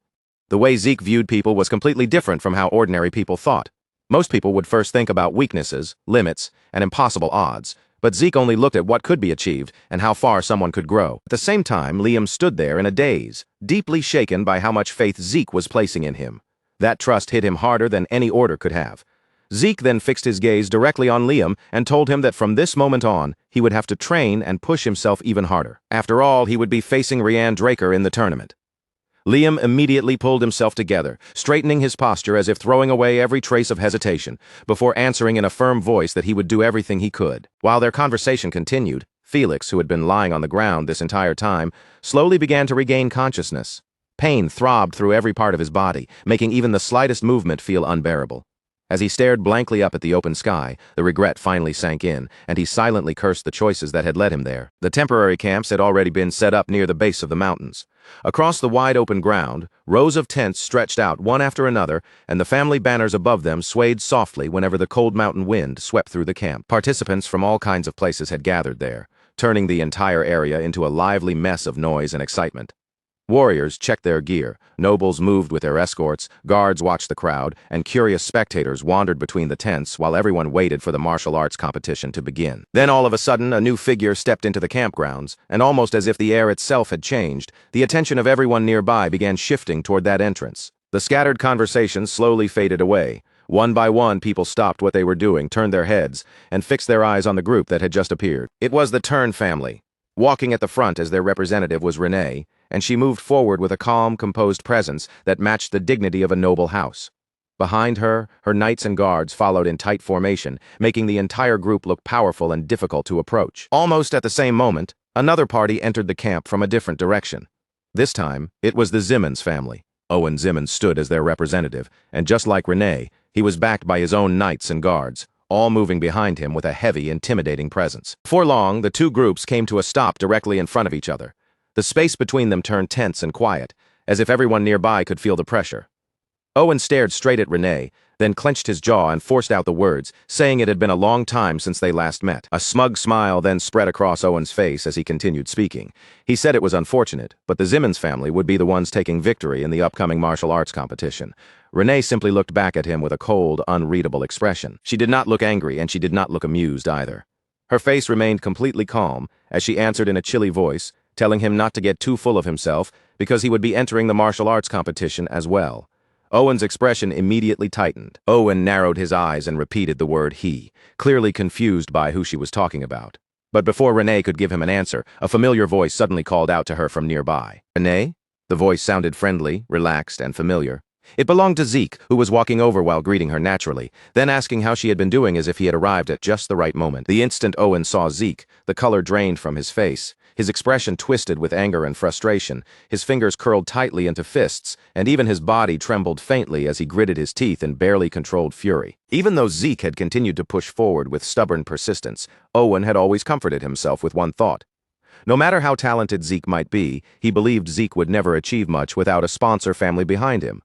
The way Zeke viewed people was completely different from how ordinary people thought. Most people would first think about weaknesses, limits, and impossible odds, but Zeke only looked at what could be achieved and how far someone could grow. At the same time, Liam stood there in a daze, deeply shaken by how much faith Zeke was placing in him. That trust hit him harder than any order could have. Zeke then fixed his gaze directly on Liam and told him that from this moment on, he would have to train and push himself even harder. After all, he would be facing Rianne Draker in the tournament. Liam immediately pulled himself together, straightening his posture as if throwing away every trace of hesitation, before answering in a firm voice that he would do everything he could. While their conversation continued, Felix, who had been lying on the ground this entire time, slowly began to regain consciousness. Pain throbbed through every part of his body, making even the slightest movement feel unbearable. As he stared blankly up at the open sky, the regret finally sank in, and he silently cursed the choices that had led him there. The temporary camps had already been set up near the base of the mountains. Across the wide open ground, rows of tents stretched out one after another, and the family banners above them swayed softly whenever the cold mountain wind swept through the camp. Participants from all kinds of places had gathered there, turning the entire area into a lively mess of noise and excitement. Warriors checked their gear, nobles moved with their escorts, guards watched the crowd, and curious spectators wandered between the tents while everyone waited for the martial arts competition to begin. Then all of a sudden, a new figure stepped into the campgrounds, and almost as if the air itself had changed, the attention of everyone nearby began shifting toward that entrance. The scattered conversations slowly faded away. One by one, people stopped what they were doing, turned their heads, and fixed their eyes on the group that had just appeared. It was the Turn family. Walking at the front as their representative was Renee, and she moved forward with a calm, composed presence that matched the dignity of a noble house. Behind her, her knights and guards followed in tight formation, making the entire group look powerful and difficult to approach. Almost at the same moment, another party entered the camp from a different direction. This time, it was the Zimmons family. Owen Zimmons stood as their representative, and just like Renee, he was backed by his own knights and guards, all moving behind him with a heavy, intimidating presence. Before long, the two groups came to a stop directly in front of each other. The space between them turned tense and quiet, as if everyone nearby could feel the pressure. Owen stared straight at Renee, then clenched his jaw and forced out the words, saying it had been a long time since they last met. A smug smile then spread across Owen's face as he continued speaking. He said it was unfortunate, but the Zimmons family would be the ones taking victory in the upcoming martial arts competition. Renee simply looked back at him with a cold, unreadable expression. She did not look angry, and she did not look amused either. Her face remained completely calm as she answered in a chilly voice, telling him not to get too full of himself because he would be entering the martial arts competition as well. Owen's expression immediately tightened. Owen narrowed his eyes and repeated the word he, clearly confused by who she was talking about. But before Renee could give him an answer, a familiar voice suddenly called out to her from nearby. Renee? The voice sounded friendly, relaxed, and familiar. It belonged to Zeke, who was walking over while greeting her naturally, then asking how she had been doing as if he had arrived at just the right moment. The instant Owen saw Zeke, the color drained from his face. His expression twisted with anger and frustration, his fingers curled tightly into fists, and even his body trembled faintly as he gritted his teeth in barely controlled fury. Even though Zeke had continued to push forward with stubborn persistence, Owen had always comforted himself with one thought. No matter how talented Zeke might be, he believed Zeke would never achieve much without a sponsor family behind him.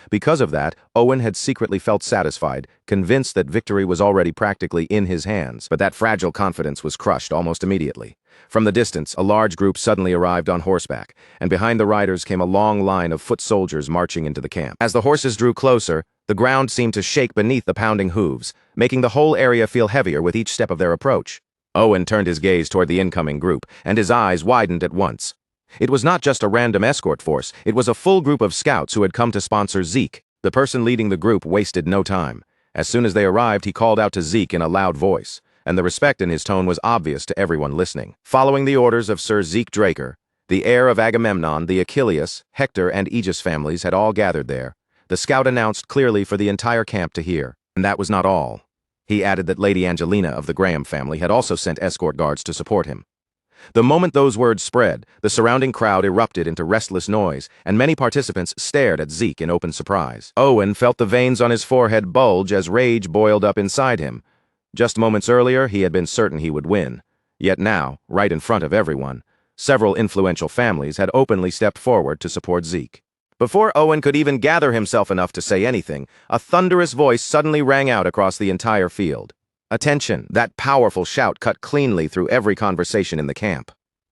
Because of that, Owen had secretly felt satisfied, convinced that victory was already practically in his hands, but that fragile confidence was crushed almost immediately. From the distance, a large group suddenly arrived on horseback, and behind the riders came a long line of foot soldiers marching into the camp. As the horses drew closer, The ground seemed to shake beneath the pounding hooves, making the whole area feel heavier with each step of their approach. Owen turned his gaze toward the incoming group, and his eyes widened at once. It was not just a random escort force, it was a full group of scouts who had come to sponsor Zeke. The person leading the group wasted no time. As soon as they arrived, he called out to Zeke in a loud voice, and the respect in his tone was obvious to everyone listening. Following the orders of Sir Zeke Draker, the heir of Agamemnon, the Achilles, Hector, and Aegis families had all gathered there. The scout announced clearly for the entire camp to hear. And that was not all. He added that Lady Angelina of the Graham family had also sent escort guards to support him. The moment those words spread, the surrounding crowd erupted into restless noise, and many participants stared at Zeke in open surprise. Owen felt the veins on his forehead bulge as rage boiled up inside him. Just moments earlier, he had been certain he would win. Yet now, right in front of everyone, several influential families had openly stepped forward to support Zeke. Before Owen could even gather himself enough to say anything, a thunderous voice suddenly rang out across the entire field. "Attention!" That powerful shout cut cleanly through every conversation in the camp.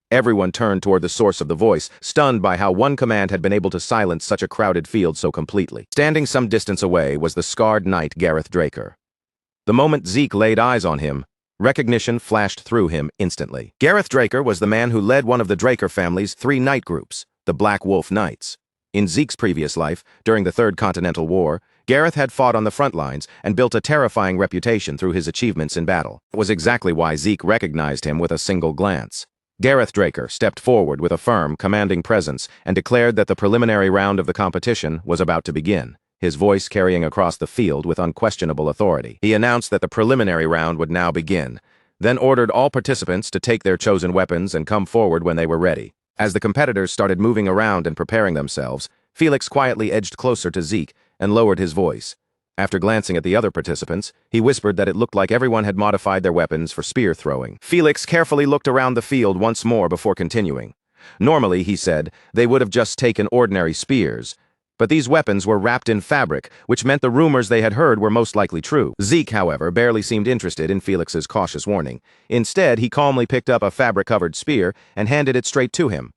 Everyone turned toward the source of the voice, stunned by how one command had been able to silence such a crowded field so completely. Standing some distance away was the scarred knight Gareth Draker. The moment Zeke laid eyes on him, recognition flashed through him instantly. Gareth Draker was the man who led one of the Draker family's 3 knight groups, the Black Wolf Knights. In Zeke's previous life, during the Third Continental War, Gareth had fought on the front lines and built a terrifying reputation through his achievements in battle. It was exactly why Zeke recognized him with a single glance. Gareth Draker stepped forward with a firm, commanding presence and declared that the preliminary round of the competition was about to begin, his voice carrying across the field with unquestionable authority. He announced that the preliminary round would now begin, then ordered all participants to take their chosen weapons and come forward when they were ready. As the competitors started moving around and preparing themselves, Felix quietly edged closer to Zeke and lowered his voice. After glancing at the other participants, he whispered that it looked like everyone had modified their weapons for spear throwing. Felix carefully looked around the field once more before continuing. Normally, he said, they would have just taken ordinary spears, but these weapons were wrapped in fabric, which meant the rumors they had heard were most likely true. Zeke, however, barely seemed interested in Felix's cautious warning. Instead, he calmly picked up a fabric-covered spear and handed it straight to him.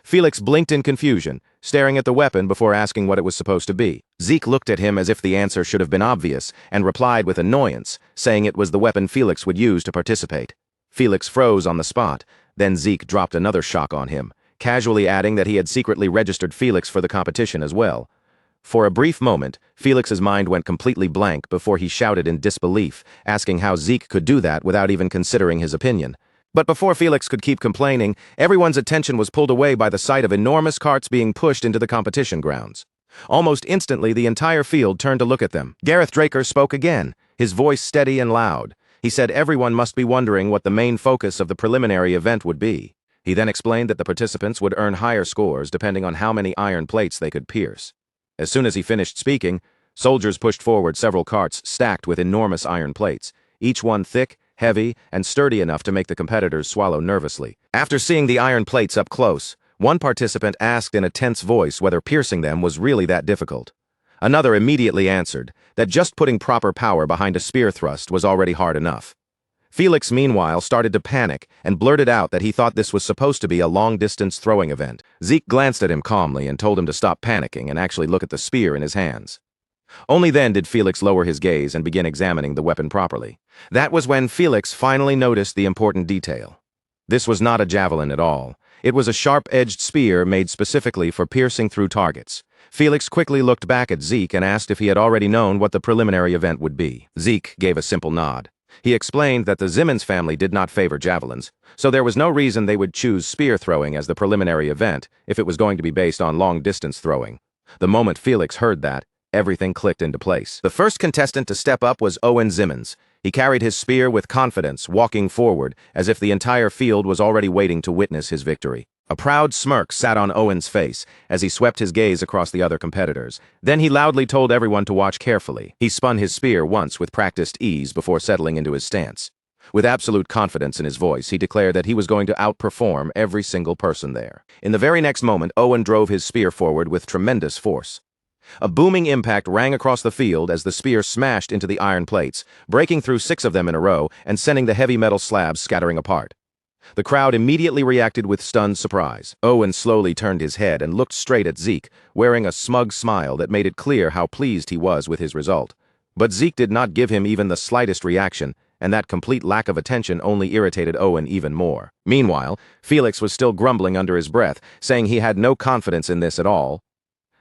Felix blinked in confusion, staring at the weapon before asking what it was supposed to be. Zeke looked at him as if the answer should have been obvious, and replied with annoyance, saying it was the weapon Felix would use to participate. Felix froze on the spot, then Zeke dropped another shock on him, casually adding that he had secretly registered Felix for the competition as well. For a brief moment, Felix's mind went completely blank before he shouted in disbelief, asking how Zeke could do that without even considering his opinion. But before Felix could keep complaining, everyone's attention was pulled away by the sight of enormous carts being pushed into the competition grounds. Almost instantly, the entire field turned to look at them. Gareth Draker spoke again, his voice steady and loud. He said everyone must be wondering what the main focus of the preliminary event would be. He then explained that the participants would earn higher scores depending on how many iron plates they could pierce. As soon as he finished speaking, soldiers pushed forward several carts stacked with enormous iron plates, each one thick, heavy, and sturdy enough to make the competitors swallow nervously. After seeing the iron plates up close, one participant asked in a tense voice whether piercing them was really that difficult. Another immediately answered that just putting proper power behind a spear thrust was already hard enough. Felix, meanwhile, started to panic and blurted out that he thought this was supposed to be a long-distance throwing event. Zeke glanced at him calmly and told him to stop panicking and actually look at the spear in his hands. Only then did Felix lower his gaze and begin examining the weapon properly. That was when Felix finally noticed the important detail. This was not a javelin at all. It was a sharp-edged spear made specifically for piercing through targets. Felix quickly looked back at Zeke and asked if he had already known what the preliminary event would be. Zeke gave a simple nod. He explained that the Zimmons family did not favor javelins, so there was no reason they would choose spear throwing as the preliminary event if it was going to be based on long-distance throwing. The moment Felix heard that, everything clicked into place. The first contestant to step up was Owen Zimmons. He carried his spear with confidence, walking forward, as if the entire field was already waiting to witness his victory. A proud smirk sat on Owen's face as he swept his gaze across the other competitors. Then he loudly told everyone to watch carefully. He spun his spear once with practiced ease before settling into his stance. With absolute confidence in his voice, he declared that he was going to outperform every single person there. In the very next moment, Owen drove his spear forward with tremendous force. A booming impact rang across the field as the spear smashed into the iron plates, breaking through 6 of them in a row and sending the heavy metal slabs scattering apart. The crowd immediately reacted with stunned surprise. Owen slowly turned his head and looked straight at Zeke, wearing a smug smile that made it clear how pleased he was with his result. But Zeke did not give him even the slightest reaction, and that complete lack of attention only irritated Owen even more. Meanwhile, Felix was still grumbling under his breath, saying he had no confidence in this at all.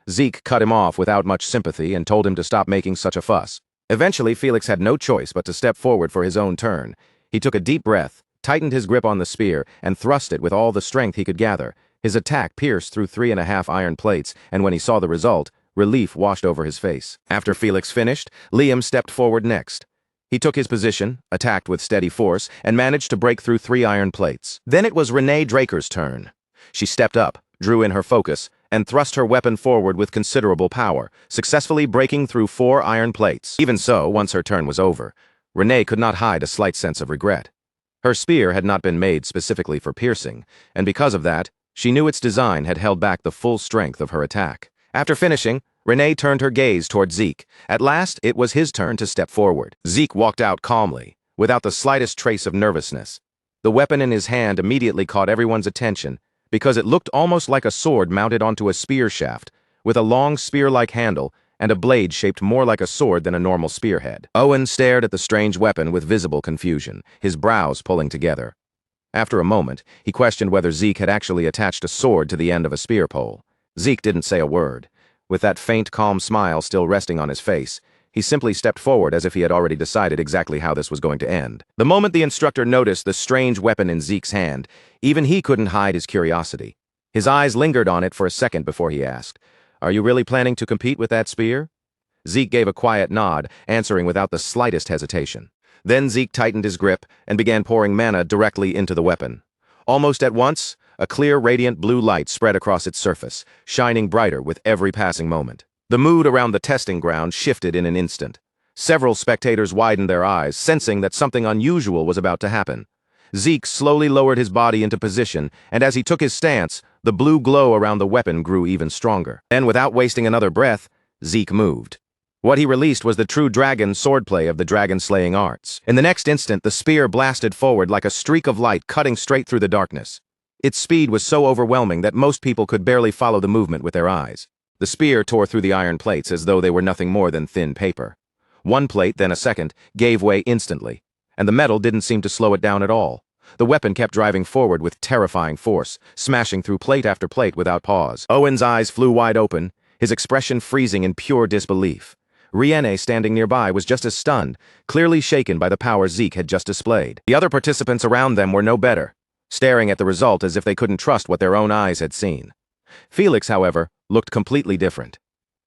Zeke cut him off without much sympathy and told him to stop making such a fuss. Eventually, Felix had no choice but to step forward for his own turn. He took a deep breath, tightened his grip on the spear, and thrust it with all the strength he could gather. His attack pierced through 3.5 iron plates, and when he saw the result, relief washed over his face. After Felix finished, Liam stepped forward next. He took his position, attacked with steady force, and managed to break through 3 iron plates. Then it was Renee Draker's turn. She stepped up, drew in her focus, and thrust her weapon forward with considerable power, successfully breaking through 4 iron plates. Even so, once her turn was over, Renee could not hide a slight sense of regret. Her spear had not been made specifically for piercing, and because of that, she knew its design had held back the full strength of her attack. After finishing, Renee turned her gaze toward Zeke. At last, it was his turn to step forward. Zeke walked out calmly, without the slightest trace of nervousness. The weapon in his hand immediately caught everyone's attention, because it looked almost like a sword mounted onto a spear shaft, with a long spear-like handle and a blade shaped more like a sword than a normal spearhead. Owen stared at the strange weapon with visible confusion, his brows pulling together. After a moment, he questioned whether Zeke had actually attached a sword to the end of a spear pole. Zeke didn't say a word. With that faint, calm smile still resting on his face, he simply stepped forward as if he had already decided exactly how this was going to end. The moment the instructor noticed the strange weapon in Zeke's hand, even he couldn't hide his curiosity. His eyes lingered on it for a second before he asked, "Are you really planning to compete with that spear?" Zeke gave a quiet nod, answering without the slightest hesitation. Then Zeke tightened his grip and began pouring mana directly into the weapon. Almost at once, a clear, radiant blue light spread across its surface, shining brighter with every passing moment. The mood around the testing ground shifted in an instant. Several spectators widened their eyes, sensing that something unusual was about to happen. Zeke slowly lowered his body into position, and as he took his stance, the blue glow around the weapon grew even stronger. Then, without wasting another breath, Zeke moved. What he released was the true dragon swordplay of the dragon-slaying arts. In the next instant, the spear blasted forward like a streak of light cutting straight through the darkness. Its speed was so overwhelming that most people could barely follow the movement with their eyes. The spear tore through the iron plates as though they were nothing more than thin paper. One plate, then a second, gave way instantly, and the metal didn't seem to slow it down at all. The weapon kept driving forward with terrifying force, smashing through plate after plate without pause. Owen's eyes flew wide open, his expression freezing in pure disbelief. Rienne, standing nearby, was just as stunned, clearly shaken by the power Zeke had just displayed. The other participants around them were no better, staring at the result as if they couldn't trust what their own eyes had seen. Felix, however, looked completely different.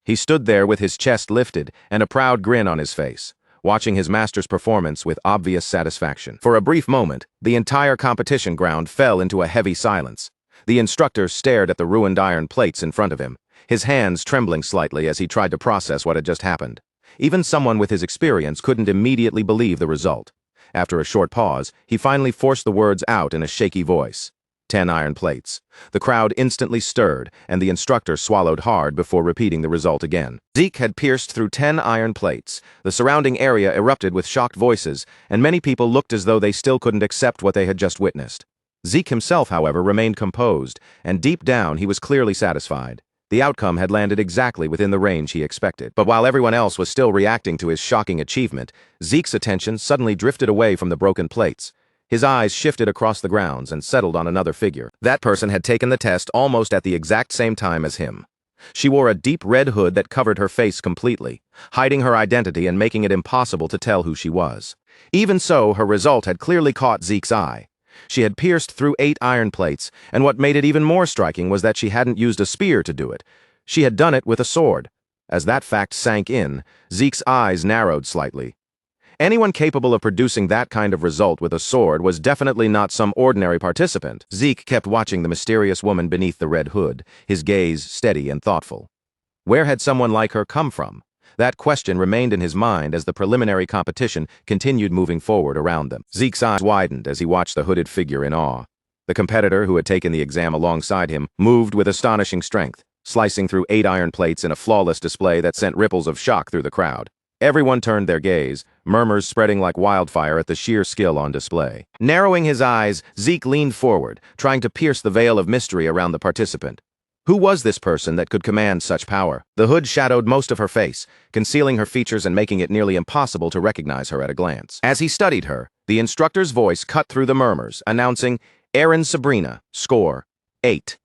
He stood there with his chest lifted and a proud grin on his face, watching his master's performance with obvious satisfaction. For a brief moment, the entire competition ground fell into a heavy silence. The instructor stared at the ruined iron plates in front of him, his hands trembling slightly as he tried to process what had just happened. Even someone with his experience couldn't immediately believe the result. After a short pause, he finally forced the words out in a shaky voice. 10 iron plates. The crowd instantly stirred, and the instructor swallowed hard before repeating the result again. Zeke had pierced through 10 iron plates. The surrounding area erupted with shocked voices, and many people looked as though they still couldn't accept what they had just witnessed. Zeke himself, however, remained composed, and deep down he was clearly satisfied. The outcome had landed exactly within the range he expected. But while everyone else was still reacting to his shocking achievement, Zeke's attention suddenly drifted away from the broken plates. His eyes shifted across the grounds and settled on another figure. That person had taken the test almost at the exact same time as him. She wore a deep red hood that covered her face completely, hiding her identity and making it impossible to tell who she was. Even so, her result had clearly caught Zeke's eye. She had pierced through 8 iron plates, and what made it even more striking was that she hadn't used a spear to do it. She had done it with a sword. As that fact sank in, Zeke's eyes narrowed slightly. Anyone capable of producing that kind of result with a sword was definitely not some ordinary participant. Zeke kept watching the mysterious woman beneath the red hood, his gaze steady and thoughtful. Where had someone like her come from? That question remained in his mind as the preliminary competition continued moving forward around them. Zeke's eyes widened as he watched the hooded figure in awe. The competitor who had taken the exam alongside him moved with astonishing strength, slicing through 8 iron plates in a flawless display that sent ripples of shock through the crowd. Everyone turned their gaze, murmurs spreading like wildfire at the sheer skill on display. Narrowing his eyes, Zeke leaned forward, trying to pierce the veil of mystery around the participant. Who was this person that could command such power? The hood shadowed most of her face, concealing her features and making it nearly impossible to recognize her at a glance. As he studied her, the instructor's voice cut through the murmurs, announcing, "Erin Sabrina, score 8.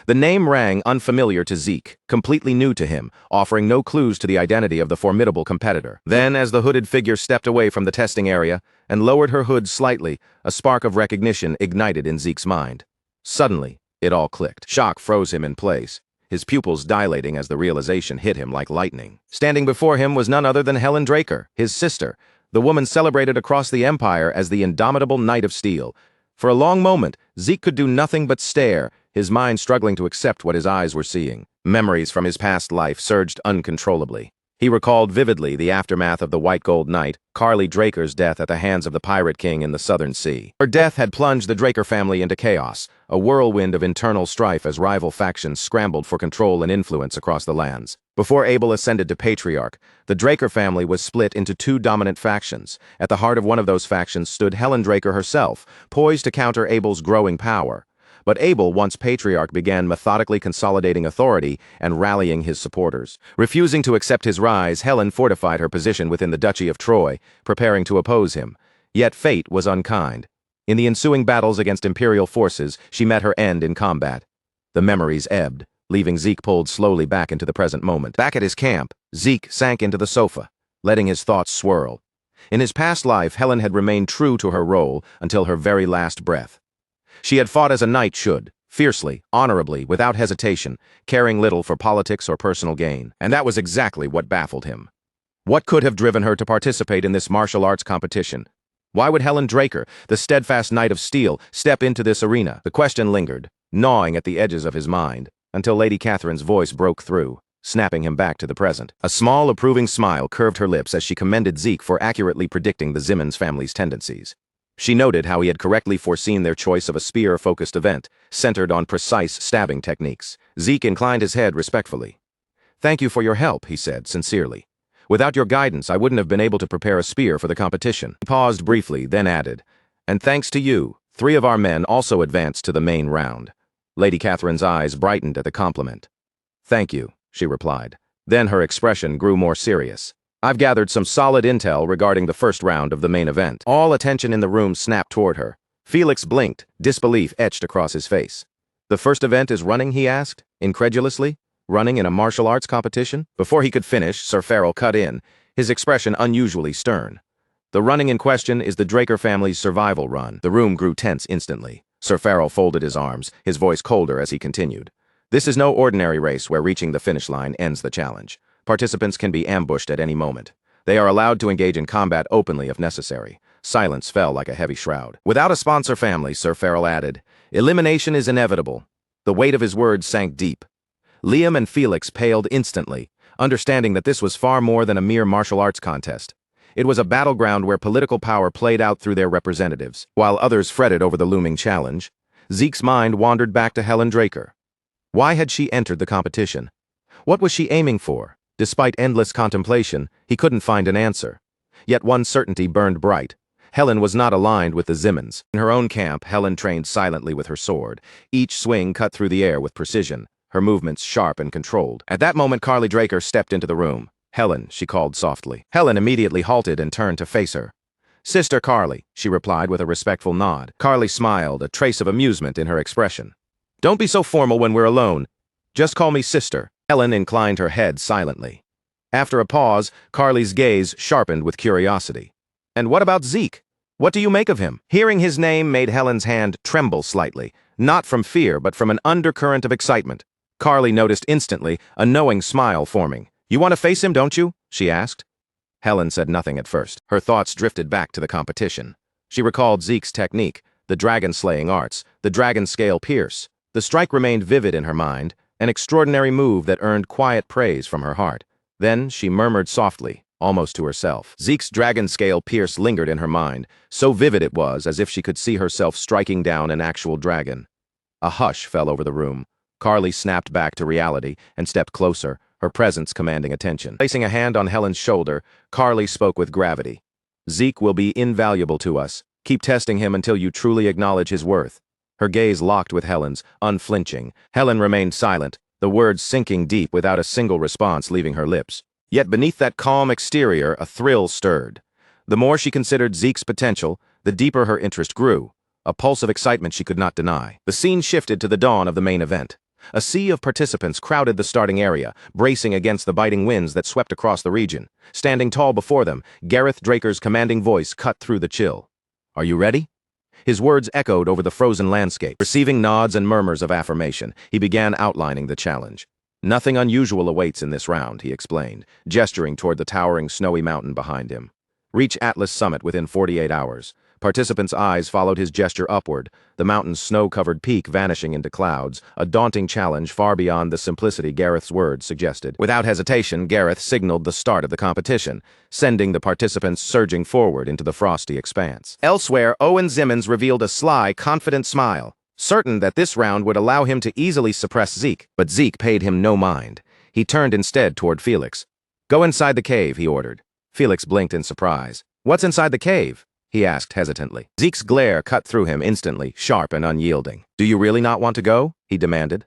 The name rang unfamiliar to Zeke, completely new to him, offering no clues to the identity of the formidable competitor. Then, as the hooded figure stepped away from the testing area and lowered her hood slightly, a spark of recognition ignited in Zeke's mind. Suddenly, it all clicked. Shock froze him in place, his pupils dilating as the realization hit him like lightning. Standing before him was none other than Helen Draker, his sister, the woman celebrated across the Empire as the indomitable Knight of Steel. For a long moment, Zeke could do nothing but stare, his mind struggling to accept what his eyes were seeing. Memories from his past life surged uncontrollably. He recalled vividly the aftermath of the White Gold Knight, Carly Draker's death at the hands of the Pirate King in the Southern Sea. Her death had plunged the Draker family into chaos, a whirlwind of internal strife as rival factions scrambled for control and influence across the lands. Before Abel ascended to patriarch, the Draker family was split into two dominant factions. At the heart of one of those factions stood Helen Draker herself, poised to counter Abel's growing power. But Abel, once patriarch, began methodically consolidating authority and rallying his supporters. Refusing to accept his rise, Helen fortified her position within the Duchy of Troy, preparing to oppose him. Yet fate was unkind. In the ensuing battles against Imperial forces, she met her end in combat. The memories ebbed, leaving Zeke pulled slowly back into the present moment. Back at his camp, Zeke sank into the sofa, letting his thoughts swirl. In his past life, Helen had remained true to her role until her very last breath. She had fought as a knight should, fiercely, honorably, without hesitation, caring little for politics or personal gain. And that was exactly what baffled him. What could have driven her to participate in this martial arts competition? Why would Helen Draker, the steadfast Knight of Steel, step into this arena? The question lingered, gnawing at the edges of his mind, until Lady Catherine's voice broke through, snapping him back to the present. A small, approving smile curved her lips as she commended Zeke for accurately predicting the Zimmons family's tendencies. She noted how he had correctly foreseen their choice of a spear-focused event, centered on precise stabbing techniques. Zeke inclined his head respectfully. "Thank you for your help," he said, sincerely. "Without your guidance, I wouldn't have been able to prepare a spear for the competition." He paused briefly, then added, "And thanks to you, 3 of our men also advanced to the main round." Lady Catherine's eyes brightened at the compliment. "Thank you," she replied. Then her expression grew more serious. "I've gathered some solid intel regarding the first round of the main event." All attention in the room snapped toward her. Felix blinked, disbelief etched across his face. "The first event is running?" he asked, incredulously. "Running in a martial arts competition?" Before he could finish, Sir Farrell cut in, his expression unusually stern. "The running in question is the Draker family's survival run." The room grew tense instantly. Sir Farrell folded his arms, his voice colder as he continued. "This is no ordinary race where reaching the finish line ends the challenge. Participants can be ambushed at any moment. They are allowed to engage in combat openly if necessary." Silence fell like a heavy shroud. "Without a sponsor family," Sir Farrell added, "elimination is inevitable." The weight of his words sank deep. Liam and Felix paled instantly, understanding that this was far more than a mere martial arts contest. It was a battleground where political power played out through their representatives. While others fretted over the looming challenge, Zeke's mind wandered back to Helen Draker. Why had she entered the competition? What was she aiming for? Despite endless contemplation, he couldn't find an answer. Yet one certainty burned bright. Helen was not aligned with the Zimmons. In her own camp, Helen trained silently with her sword. Each swing cut through the air with precision, her movements sharp and controlled. At that moment, Carly Draker stepped into the room. "Helen," she called softly. Helen immediately halted and turned to face her. "Sister Carly," she replied with a respectful nod. Carly smiled, a trace of amusement in her expression. "Don't be so formal when we're alone. Just call me sister." Helen inclined her head silently. After a pause, Carly's gaze sharpened with curiosity. "And what about Zeke? What do you make of him?" Hearing his name made Helen's hand tremble slightly, not from fear but from an undercurrent of excitement. Carly noticed instantly, a knowing smile forming. "You want to face him, don't you?" she asked. Helen said nothing at first. Her thoughts drifted back to the competition. She recalled Zeke's technique, the dragon-slaying arts, the dragon scale pierce. The strike remained vivid in her mind, an extraordinary move that earned quiet praise from her heart. Then she murmured softly, almost to herself. Zeke's dragon scale pierce lingered in her mind, so vivid it was as if she could see herself striking down an actual dragon. A hush fell over the room. Carly snapped back to reality and stepped closer, her presence commanding attention. Placing a hand on Helen's shoulder, Carly spoke with gravity. "Zeke will be invaluable to us. Keep testing him until you truly acknowledge his worth." Her gaze locked with Helen's, unflinching. Helen remained silent, the words sinking deep without a single response leaving her lips. Yet beneath that calm exterior, a thrill stirred. The more she considered Zeke's potential, the deeper her interest grew, a pulse of excitement she could not deny. The scene shifted to the dawn of the main event. A sea of participants crowded the starting area, bracing against the biting winds that swept across the region. Standing tall before them, Gareth Draker's commanding voice cut through the chill. "Are you ready?" His words echoed over the frozen landscape. Receiving nods and murmurs of affirmation, he began outlining the challenge. "Nothing unusual awaits in this round," he explained, gesturing toward the towering snowy mountain behind him. "Reach Atlas Summit within 48 hours. Participants' eyes followed his gesture upward, the mountain's snow-covered peak vanishing into clouds, a daunting challenge far beyond the simplicity Gareth's words suggested. Without hesitation, Gareth signaled the start of the competition, sending the participants surging forward into the frosty expanse. Elsewhere, Owen Zimmons revealed a sly, confident smile, certain that this round would allow him to easily suppress Zeke, but Zeke paid him no mind. He turned instead toward Felix. "Go inside the cave," he ordered. Felix blinked in surprise. "What's inside the cave?" he asked hesitantly. Zeke's glare cut through him instantly, sharp and unyielding. "Do you really not want to go?" he demanded.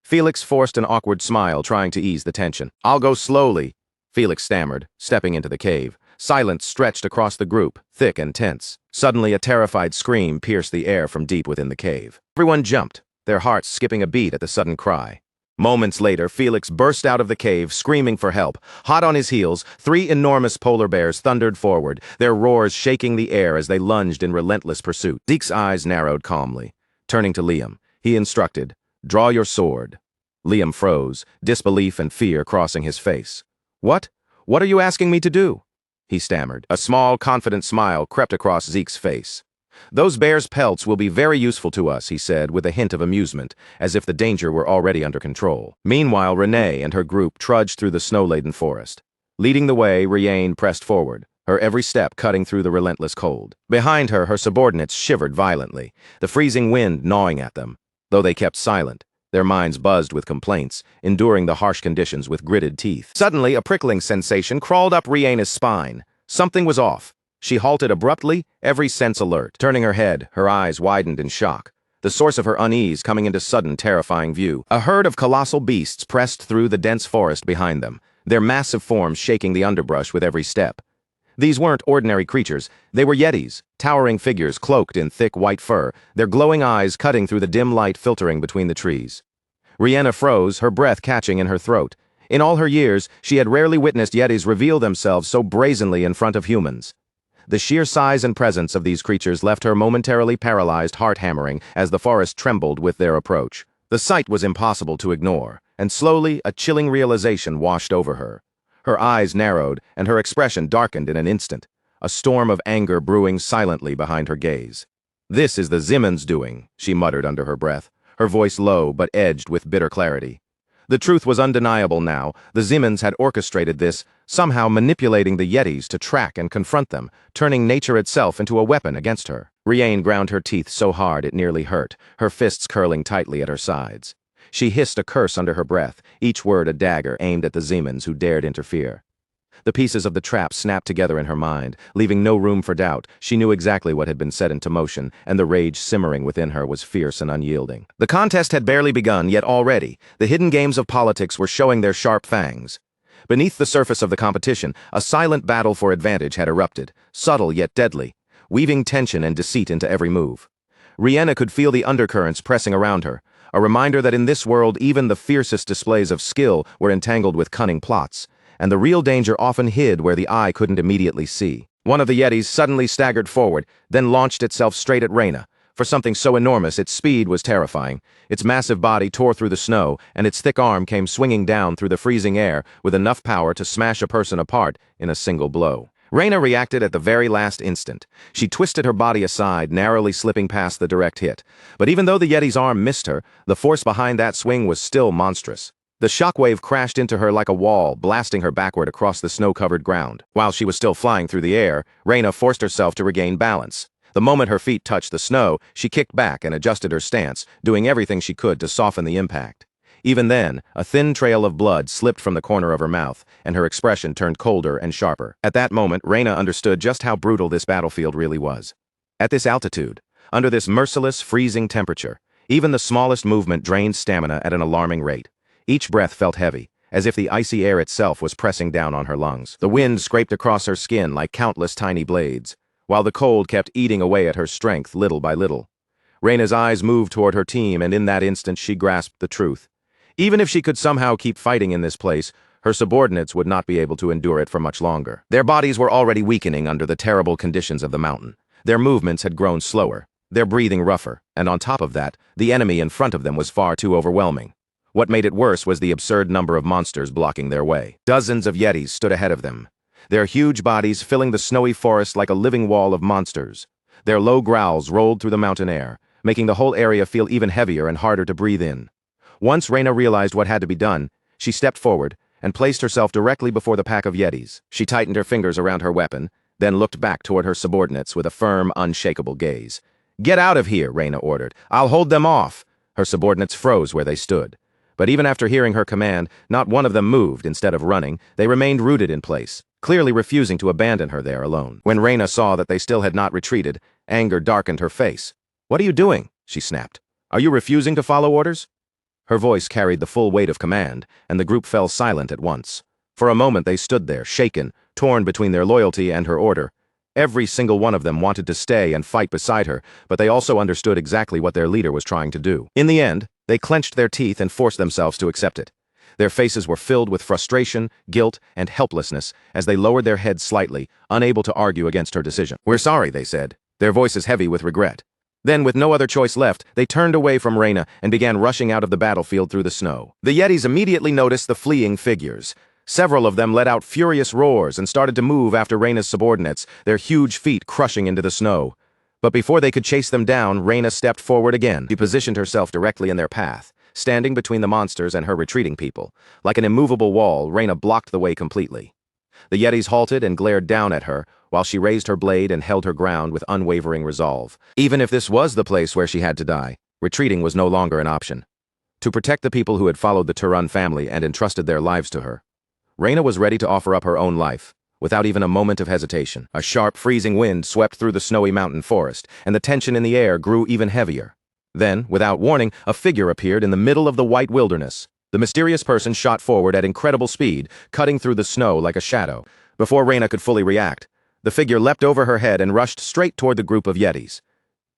Felix forced an awkward smile, trying to ease the tension. "I'll go slowly," Felix stammered, stepping into the cave. Silence stretched across the group, thick and tense. Suddenly, a terrified scream pierced the air from deep within the cave. Everyone jumped, their hearts skipping a beat at the sudden cry. Moments later, Felix burst out of the cave, screaming for help. Hot on his heels, 3 enormous polar bears thundered forward, their roars shaking the air as they lunged in relentless pursuit. Zeke's eyes narrowed calmly. Turning to Liam, he instructed, "Draw your sword." Liam froze, disbelief and fear crossing his face. "What? What are you asking me to do?" he stammered. A small, confident smile crept across Zeke's face. "Those bears' pelts will be very useful to us," he said with a hint of amusement, as if the danger were already under control. Meanwhile, Renee and her group trudged through the snow-laden forest. Leading the way, Riane pressed forward, her every step cutting through the relentless cold. Behind her, her subordinates shivered violently, the freezing wind gnawing at them. Though they kept silent, their minds buzzed with complaints, enduring the harsh conditions with gritted teeth. Suddenly, a prickling sensation crawled up Riane's spine. Something was off. She halted abruptly, every sense alert. Turning her head, her eyes widened in shock, the source of her unease coming into sudden, terrifying view. A herd of colossal beasts pressed through the dense forest behind them, their massive forms shaking the underbrush with every step. These weren't ordinary creatures, they were yetis, towering figures cloaked in thick white fur, their glowing eyes cutting through the dim light filtering between the trees. Rihanna froze, her breath catching in her throat. In all her years, she had rarely witnessed yetis reveal themselves so brazenly in front of humans. The sheer size and presence of these creatures left her momentarily paralyzed, heart hammering as the forest trembled with their approach. The sight was impossible to ignore, and slowly a chilling realization washed over her. Her eyes narrowed, and her expression darkened in an instant, a storm of anger brewing silently behind her gaze. "This is the Zimmons' doing," she muttered under her breath, her voice low but edged with bitter clarity. The truth was undeniable now. The Zimmons had orchestrated this, somehow manipulating the yetis to track and confront them, turning nature itself into a weapon against her. Riane ground her teeth so hard it nearly hurt, her fists curling tightly at her sides. She hissed a curse under her breath, each word a dagger aimed at the Zimmons who dared interfere. The pieces of the trap snapped together in her mind, leaving no room for doubt. She knew exactly what had been set into motion, and the rage simmering within her was fierce and unyielding. The contest had barely begun, yet already, the hidden games of politics were showing their sharp fangs. Beneath the surface of the competition, a silent battle for advantage had erupted, subtle yet deadly, weaving tension and deceit into every move. Rihanna could feel the undercurrents pressing around her, a reminder that in this world even the fiercest displays of skill were entangled with cunning plots, and the real danger often hid where the eye couldn't immediately see. One of the yetis suddenly staggered forward, then launched itself straight at Reyna. For something so enormous, its speed was terrifying. Its massive body tore through the snow, and its thick arm came swinging down through the freezing air with enough power to smash a person apart in a single blow. Reyna reacted at the very last instant. She twisted her body aside, narrowly slipping past the direct hit. But even though the yeti's arm missed her, the force behind that swing was still monstrous. The shockwave crashed into her like a wall, blasting her backward across the snow-covered ground. While she was still flying through the air, Reyna forced herself to regain balance. The moment her feet touched the snow, she kicked back and adjusted her stance, doing everything she could to soften the impact. Even then, a thin trail of blood slipped from the corner of her mouth, and her expression turned colder and sharper. At that moment, Reyna understood just how brutal this battlefield really was. At this altitude, under this merciless, freezing temperature, even the smallest movement drained stamina at an alarming rate. Each breath felt heavy, as if the icy air itself was pressing down on her lungs. The wind scraped across her skin like countless tiny blades, while the cold kept eating away at her strength little by little. Reyna's eyes moved toward her team, and in that instant she grasped the truth. Even if she could somehow keep fighting in this place, her subordinates would not be able to endure it for much longer. Their bodies were already weakening under the terrible conditions of the mountain. Their movements had grown slower, their breathing rougher, and on top of that, the enemy in front of them was far too overwhelming. What made it worse was the absurd number of monsters blocking their way. Dozens of yetis stood ahead of them, their huge bodies filling the snowy forest like a living wall of monsters. Their low growls rolled through the mountain air, making the whole area feel even heavier and harder to breathe in. Once Reyna realized what had to be done, she stepped forward and placed herself directly before the pack of yetis. She tightened her fingers around her weapon, then looked back toward her subordinates with a firm, unshakable gaze. "Get out of here," Reyna ordered. "I'll hold them off." Her subordinates froze where they stood. But even after hearing her command, not one of them moved. Instead of running, they remained rooted in place, clearly refusing to abandon her there alone. When Reyna saw that they still had not retreated, anger darkened her face. "What are you doing?" she snapped. "Are you refusing to follow orders?" Her voice carried the full weight of command, and the group fell silent at once. For a moment they stood there, shaken, torn between their loyalty and her order. Every single one of them wanted to stay and fight beside her, but they also understood exactly what their leader was trying to do. In the end, they clenched their teeth and forced themselves to accept it. Their faces were filled with frustration, guilt, and helplessness as they lowered their heads slightly, unable to argue against her decision. "We're sorry," they said, their voices heavy with regret. Then, with no other choice left, they turned away from Reyna and began rushing out of the battlefield through the snow. The yetis immediately noticed the fleeing figures. Several of them let out furious roars and started to move after Reyna's subordinates, their huge feet crushing into the snow. But before they could chase them down, Reyna stepped forward again. She positioned herself directly in their path, standing between the monsters and her retreating people. Like an immovable wall, Reyna blocked the way completely. The yetis halted and glared down at her, while she raised her blade and held her ground with unwavering resolve. Even if this was the place where she had to die, retreating was no longer an option. To protect the people who had followed the Turan family and entrusted their lives to her, Reyna was ready to offer up her own life, without even a moment of hesitation. A sharp, freezing wind swept through the snowy mountain forest, and the tension in the air grew even heavier. Then, without warning, a figure appeared in the middle of the white wilderness. The mysterious person shot forward at incredible speed, cutting through the snow like a shadow. Before Reyna could fully react, the figure leapt over her head and rushed straight toward the group of yetis.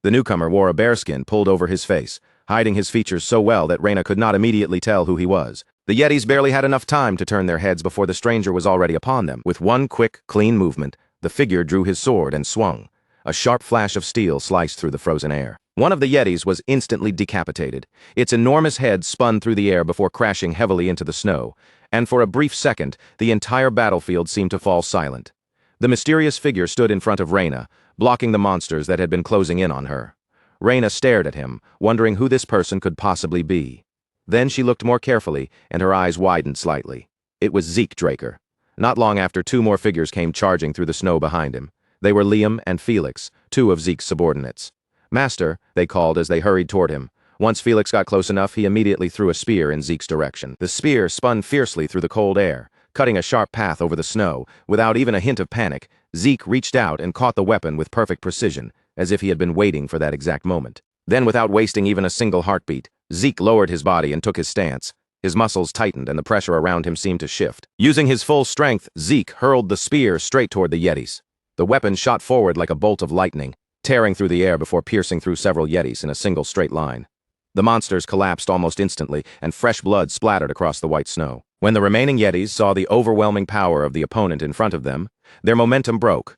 The newcomer wore a bearskin pulled over his face, hiding his features so well that Reyna could not immediately tell who he was. The yetis barely had enough time to turn their heads before the stranger was already upon them. With one quick, clean movement, the figure drew his sword and swung. A sharp flash of steel sliced through the frozen air. One of the yetis was instantly decapitated. Its enormous head spun through the air before crashing heavily into the snow, and for a brief second, the entire battlefield seemed to fall silent. The mysterious figure stood in front of Reyna, blocking the monsters that had been closing in on her. Reyna stared at him, wondering who this person could possibly be. Then she looked more carefully, and her eyes widened slightly. It was Zeke Draker. Not long after, two more figures came charging through the snow behind him. They were Liam and Felix, two of Zeke's subordinates. "Master," they called as they hurried toward him. Once Felix got close enough, he immediately threw a spear in Zeke's direction. The spear spun fiercely through the cold air, cutting a sharp path over the snow. Without even a hint of panic, Zeke reached out and caught the weapon with perfect precision, as if he had been waiting for that exact moment. Then, without wasting even a single heartbeat, Zeke lowered his body and took his stance. His muscles tightened and the pressure around him seemed to shift. Using his full strength, Zeke hurled the spear straight toward the yetis. The weapon shot forward like a bolt of lightning, tearing through the air before piercing through several yetis in a single straight line. The monsters collapsed almost instantly, and fresh blood splattered across the white snow. When the remaining yetis saw the overwhelming power of the opponent in front of them, their momentum broke.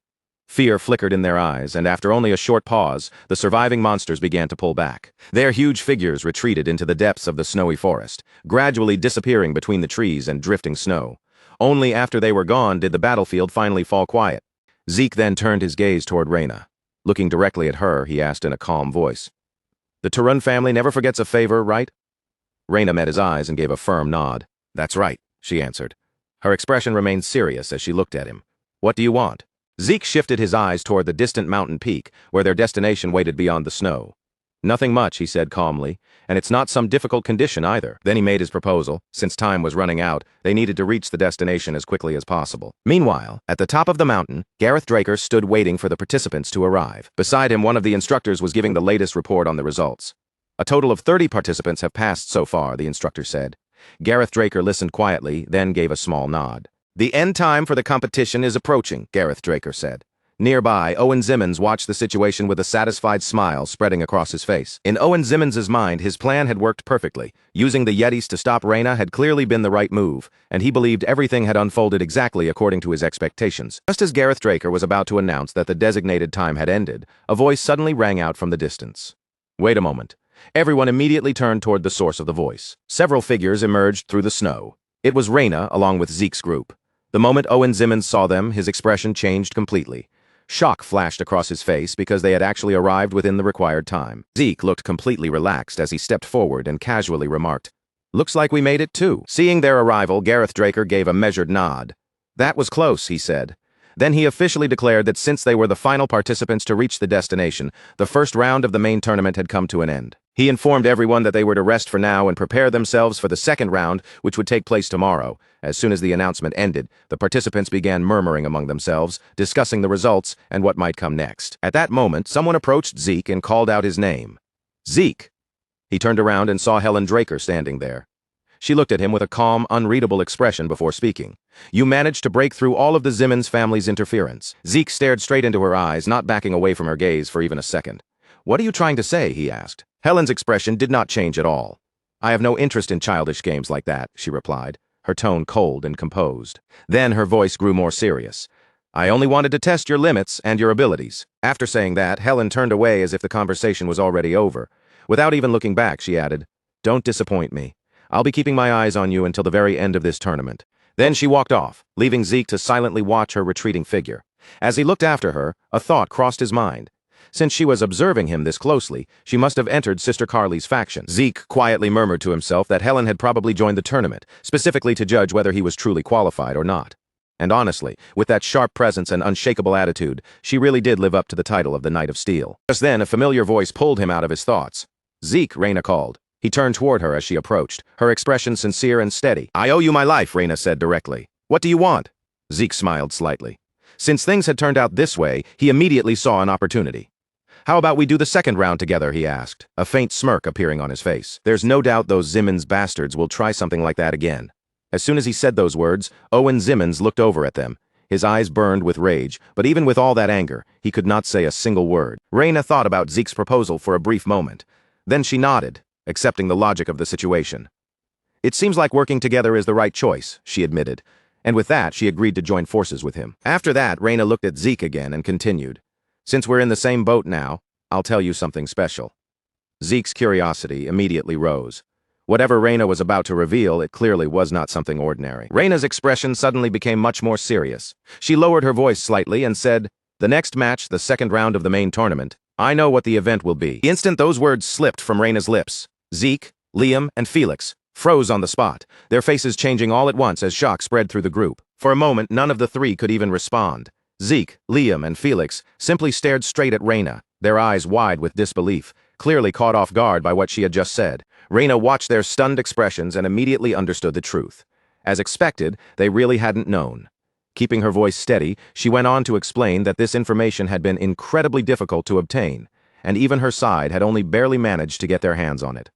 Fear flickered in their eyes, and after only a short pause, the surviving monsters began to pull back. Their huge figures retreated into the depths of the snowy forest, gradually disappearing between the trees and drifting snow. Only after they were gone did the battlefield finally fall quiet. Zeke then turned his gaze toward Reyna. Looking directly at her, he asked in a calm voice, "The Turan family never forgets a favor, right?" Reyna met his eyes and gave a firm nod. "That's right," she answered. Her expression remained serious as she looked at him. "What do you want?" Zeke shifted his eyes toward the distant mountain peak, where their destination waited beyond the snow. Nothing much, he said calmly, and it's not some difficult condition either. Then he made his proposal. Since time was running out, they needed to reach the destination as quickly as possible. Meanwhile, at the top of the mountain, Gareth Draker stood waiting for the participants to arrive. Beside him, one of the instructors was giving the latest report on the results. A total of 30 participants have passed so far, the instructor said. Gareth Draker listened quietly, then gave a small nod. The end time for the competition is approaching, Gareth Draker said. Nearby, Owen Zimmons watched the situation with a satisfied smile spreading across his face. In Owen Zimmons' mind, his plan had worked perfectly. Using the Yetis to stop Reina had clearly been the right move, and he believed everything had unfolded exactly according to his expectations. Just as Gareth Draker was about to announce that the designated time had ended, a voice suddenly rang out from the distance. Wait a moment. Everyone immediately turned toward the source of the voice. Several figures emerged through the snow. It was Reina, along with Zeke's group. The moment Owen Zimmons saw them, his expression changed completely. Shock flashed across his face because they had actually arrived within the required time. Zeke looked completely relaxed as he stepped forward and casually remarked, "Looks like we made it too." Seeing their arrival, Gareth Draker gave a measured nod. "That was close," he said. Then he officially declared that since they were the final participants to reach the destination, the first round of the main tournament had come to an end. He informed everyone that they were to rest for now and prepare themselves for the second round, which would take place tomorrow. As soon as the announcement ended, the participants began murmuring among themselves, discussing the results and what might come next. At that moment, someone approached Zeke and called out his name. "Zeke!" He turned around and saw Helen Draker standing there. She looked at him with a calm, unreadable expression before speaking. "You managed to break through all of the Zimmons family's interference." Zeke stared straight into her eyes, not backing away from her gaze for even a second. "What are you trying to say?" he asked. Helen's expression did not change at all. "I have no interest in childish games like that," she replied, her tone cold and composed. Then her voice grew more serious. "I only wanted to test your limits and your abilities." After saying that, Helen turned away as if the conversation was already over. Without even looking back, she added, "Don't disappoint me. I'll be keeping my eyes on you until the very end of this tournament." Then she walked off, leaving Zeke to silently watch her retreating figure. As he looked after her, a thought crossed his mind. Since she was observing him this closely, she must have entered Sister Carly's faction. Zeke quietly murmured to himself that Helen had probably joined the tournament, specifically to judge whether he was truly qualified or not. And honestly, with that sharp presence and unshakable attitude, she really did live up to the title of the Knight of Steel. Just then, a familiar voice pulled him out of his thoughts. "Zeke," Reina called. He turned toward her as she approached, her expression sincere and steady. "I owe you my life," Reina said directly. "What do you want?" Zeke smiled slightly. Since things had turned out this way, he immediately saw an opportunity. "How about we do the second round together?" he asked, a faint smirk appearing on his face. "There's no doubt those Zimmons bastards will try something like that again." As soon as he said those words, Owen Zimmons looked over at them. His eyes burned with rage, but even with all that anger, he could not say a single word. Reina thought about Zeke's proposal for a brief moment. Then she nodded, accepting the logic of the situation. "It seems like working together is the right choice," she admitted, and with that she agreed to join forces with him. After that, Reina looked at Zeke again and continued, "Since we're in the same boat now, I'll tell you something special." Zeke's curiosity immediately rose. Whatever Reina was about to reveal, it clearly was not something ordinary. Reina's expression suddenly became much more serious. She lowered her voice slightly and said, "The next match, the second round of the main tournament, I know what the event will be." The instant those words slipped from Reina's lips, Zeke, Liam, and Felix froze on the spot, their faces changing all at once as shock spread through the group. For a moment, none of the three could even respond. Zeke, Liam, and Felix simply stared straight at Reina, their eyes wide with disbelief, clearly caught off guard by what she had just said. Reina watched their stunned expressions and immediately understood the truth. As expected, they really hadn't known. Keeping her voice steady, she went on to explain that this information had been incredibly difficult to obtain, and even her side had only barely managed to get their hands on it.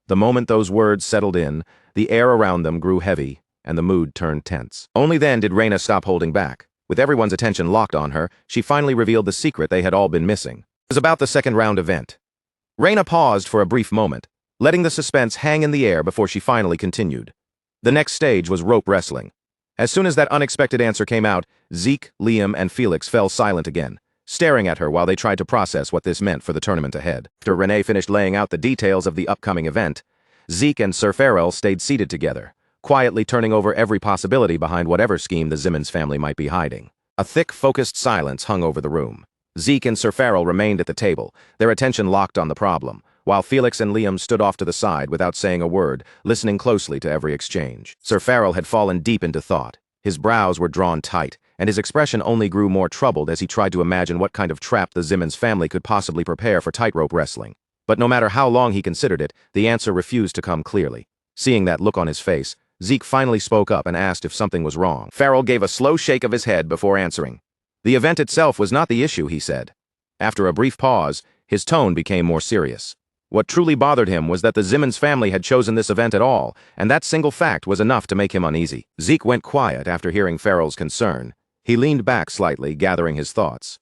The moment those words settled in, the air around them grew heavy, and the mood turned tense. Only then did Reina stop holding back. With everyone's attention locked on her, she finally revealed the secret they had all been missing. It was about the second round event. Reina paused for a brief moment, letting the suspense hang in the air before she finally continued. The next stage was rope wrestling. As soon as that unexpected answer came out, Zeke, Liam, and Felix fell silent again, staring at her while they tried to process what this meant for the tournament ahead. After Renee finished laying out the details of the upcoming event, Zeke and Sir Farrell stayed seated together, quietly turning over every possibility behind whatever scheme the Zimmons family might be hiding. A thick, focused silence hung over the room. Zeke and Sir Farrell remained at the table, their attention locked on the problem, while Felix and Liam stood off to the side without saying a word, listening closely to every exchange. Sir Farrell had fallen deep into thought. His brows were drawn tight, and his expression only grew more troubled as he tried to imagine what kind of trap the Zimmons family could possibly prepare for tightrope wrestling. But no matter how long he considered it, the answer refused to come clearly. Seeing that look on his face, Zeke finally spoke up and asked if something was wrong. Farrell gave a slow shake of his head before answering. The event itself was not the issue, he said. After a brief pause, his tone became more serious. What truly bothered him was that the Simmons family had chosen this event at all, and that single fact was enough to make him uneasy. Zeke went quiet after hearing Farrell's concern. He leaned back slightly, gathering his thoughts.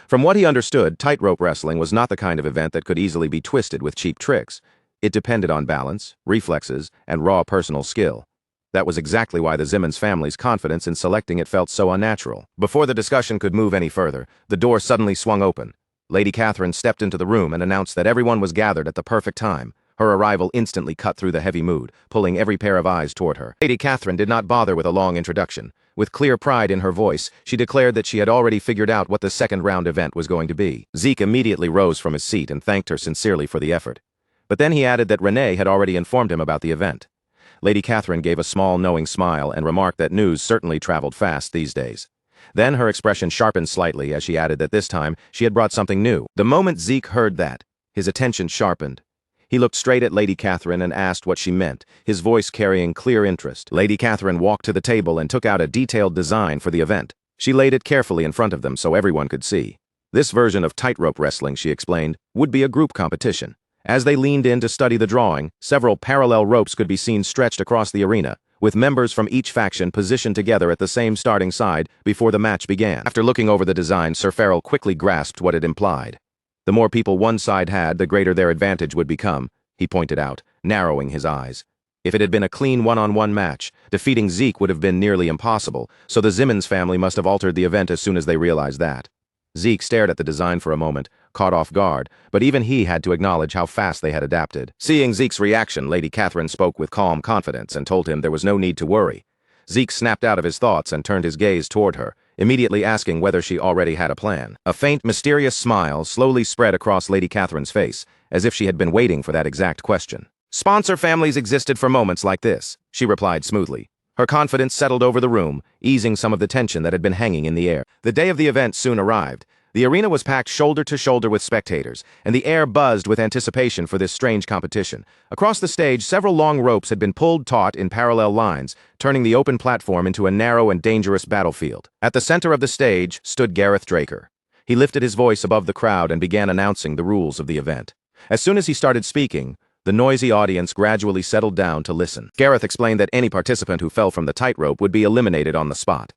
From what he understood, tightrope wrestling was not the kind of event that could easily be twisted with cheap tricks. It depended on balance, reflexes, and raw personal skill. That was exactly why the Simmons family's confidence in selecting it felt so unnatural. Before the discussion could move any further, the door suddenly swung open. Lady Catherine stepped into the room and announced that everyone was gathered at the perfect time. Her arrival instantly cut through the heavy mood, pulling every pair of eyes toward her. Lady Catherine did not bother with a long introduction. With clear pride in her voice, she declared that she had already figured out what the second-round event was going to be. Zeke immediately rose from his seat and thanked her sincerely for the effort. But then he added that Renee had already informed him about the event. Lady Catherine gave a small, knowing smile and remarked that news certainly traveled fast these days. Then her expression sharpened slightly as she added that this time she had brought something new. The moment Zeke heard that, his attention sharpened. He looked straight at Lady Catherine and asked what she meant, his voice carrying clear interest. Lady Catherine walked to the table and took out a detailed design for the event. She laid it carefully in front of them so everyone could see. This version of tightrope wrestling, she explained, would be a group competition. As they leaned in to study the drawing, several parallel ropes could be seen stretched across the arena, with members from each faction positioned together at the same starting side before the match began. After looking over the design, Sir Farrell quickly grasped what it implied. The more people one side had, the greater their advantage would become, he pointed out, narrowing his eyes. If it had been a clean one-on-one match, defeating Zeke would have been nearly impossible, so the Simmons family must have altered the event as soon as they realized that. Zeke stared at the design for a moment, caught off guard, but even he had to acknowledge how fast they had adapted. Seeing Zeke's reaction, Lady Catherine spoke with calm confidence and told him there was no need to worry. Zeke snapped out of his thoughts and turned his gaze toward her, immediately asking whether she already had a plan. A faint, mysterious smile slowly spread across Lady Catherine's face, as if she had been waiting for that exact question. Sponsor families existed for moments like this, she replied smoothly. Her confidence settled over the room, easing some of the tension that had been hanging in the air. The day of the event soon arrived. The arena was packed shoulder to shoulder with spectators, and the air buzzed with anticipation for this strange competition. Across the stage, several long ropes had been pulled taut in parallel lines, turning the open platform into a narrow and dangerous battlefield. At the center of the stage stood Gareth Draker. He lifted his voice above the crowd and began announcing the rules of the event. As soon as he started speaking, the noisy audience gradually settled down to listen. Gareth explained that any participant who fell from the tightrope would be eliminated on the spot.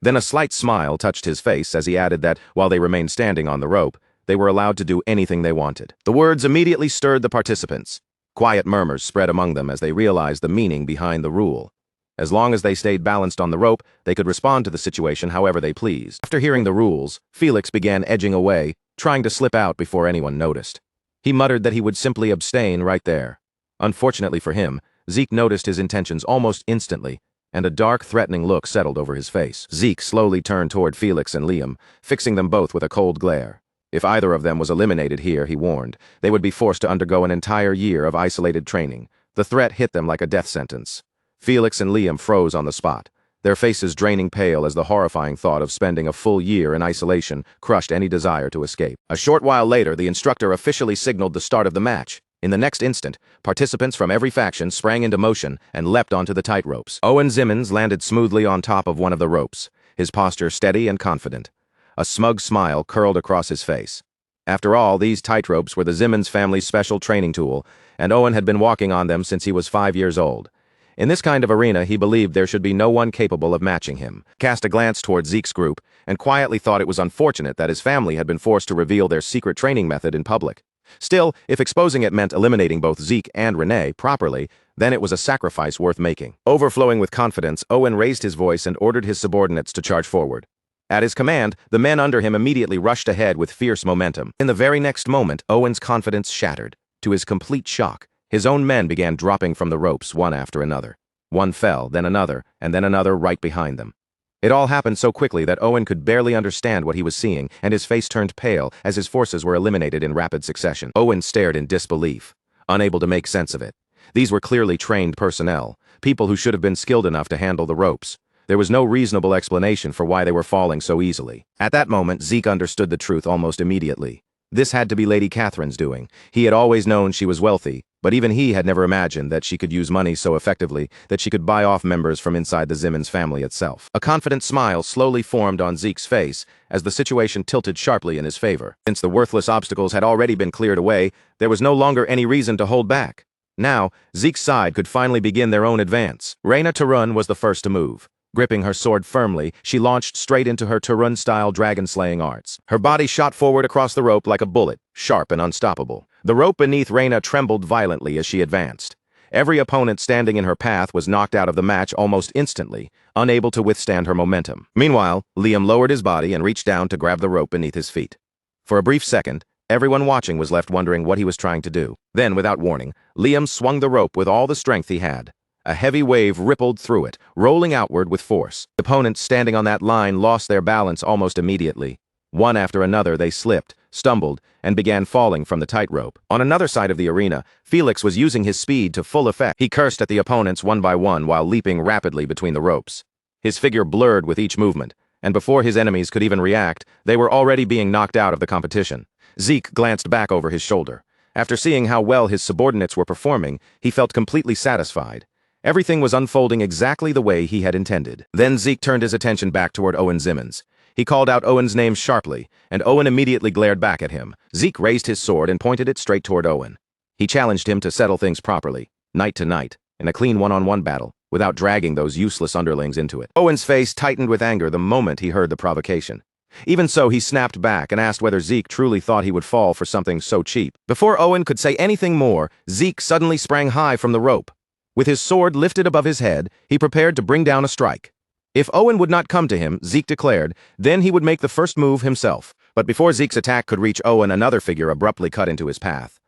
Then a slight smile touched his face as he added that, while they remained standing on the rope, they were allowed to do anything they wanted. The words immediately stirred the participants. Quiet murmurs spread among them as they realized the meaning behind the rule. As long as they stayed balanced on the rope, they could respond to the situation however they pleased. After hearing the rules, Felix began edging away, trying to slip out before anyone noticed. He muttered that he would simply abstain right there. Unfortunately for him, Zeke noticed his intentions almost instantly, and a dark, threatening look settled over his face. Zeke slowly turned toward Felix and Liam, fixing them both with a cold glare. If either of them was eliminated here, he warned, they would be forced to undergo an entire year of isolated training. The threat hit them like a death sentence. Felix and Liam froze on the spot, their faces draining pale as the horrifying thought of spending a full year in isolation crushed any desire to escape. A short while later, the instructor officially signaled the start of the match. In the next instant, participants from every faction sprang into motion and leapt onto the tight ropes. Owen Simmons landed smoothly on top of one of the ropes, his posture steady and confident. A smug smile curled across his face. After all, these tight ropes were the Simmons family's special training tool, and Owen had been walking on them since he was 5 years old. In this kind of arena, he believed there should be no one capable of matching him. Cast a glance toward Zeke's group, and quietly thought it was unfortunate that his family had been forced to reveal their secret training method in public. Still, if exposing it meant eliminating both Zeke and Renee properly, then it was a sacrifice worth making. Overflowing with confidence, Owen raised his voice and ordered his subordinates to charge forward. At his command, the men under him immediately rushed ahead with fierce momentum. In the very next moment, Owen's confidence shattered. To his complete shock, his own men began dropping from the ropes one after another. One fell, then another, and then another right behind them. It all happened so quickly that Owen could barely understand what he was seeing, and his face turned pale as his forces were eliminated in rapid succession. Owen stared in disbelief, unable to make sense of it. These were clearly trained personnel, people who should have been skilled enough to handle the ropes. There was no reasonable explanation for why they were falling so easily. At that moment, Zeke understood the truth almost immediately. This had to be Lady Catherine's doing. He had always known she was wealthy, but even he had never imagined that she could use money so effectively that she could buy off members from inside the Simmons family itself. A confident smile slowly formed on Zeke's face as the situation tilted sharply in his favor. Since the worthless obstacles had already been cleared away, there was no longer any reason to hold back. Now, Zeke's side could finally begin their own advance. Reyna Turun was the first to move. Gripping her sword firmly, she launched straight into her Turun-style dragon-slaying arts. Her body shot forward across the rope like a bullet, sharp and unstoppable. The rope beneath Reyna trembled violently as she advanced. Every opponent standing in her path was knocked out of the match almost instantly, unable to withstand her momentum. Meanwhile, Liam lowered his body and reached down to grab the rope beneath his feet. For a brief second, everyone watching was left wondering what he was trying to do. Then, without warning, Liam swung the rope with all the strength he had. A heavy wave rippled through it, rolling outward with force. The opponents standing on that line lost their balance almost immediately. One after another, they slipped, stumbled, and began falling from the tightrope. On another side of the arena, Felix was using his speed to full effect. He cursed at the opponents one by one while leaping rapidly between the ropes. His figure blurred with each movement, and before his enemies could even react, they were already being knocked out of the competition. Zeke glanced back over his shoulder. After seeing how well his subordinates were performing, he felt completely satisfied. Everything was unfolding exactly the way he had intended. Then Zeke turned his attention back toward Owen Simmons. He called out Owen's name sharply, and Owen immediately glared back at him. Zeke raised his sword and pointed it straight toward Owen. He challenged him to settle things properly, night to night, in a clean one-on-one battle, without dragging those useless underlings into it. Owen's face tightened with anger the moment he heard the provocation. Even so, he snapped back and asked whether Zeke truly thought he would fall for something so cheap. Before Owen could say anything more, Zeke suddenly sprang high from the rope. With his sword lifted above his head, he prepared to bring down a strike. If Owen would not come to him, Zeke declared, then he would make the first move himself. But before Zeke's attack could reach Owen, another figure abruptly cut into his path.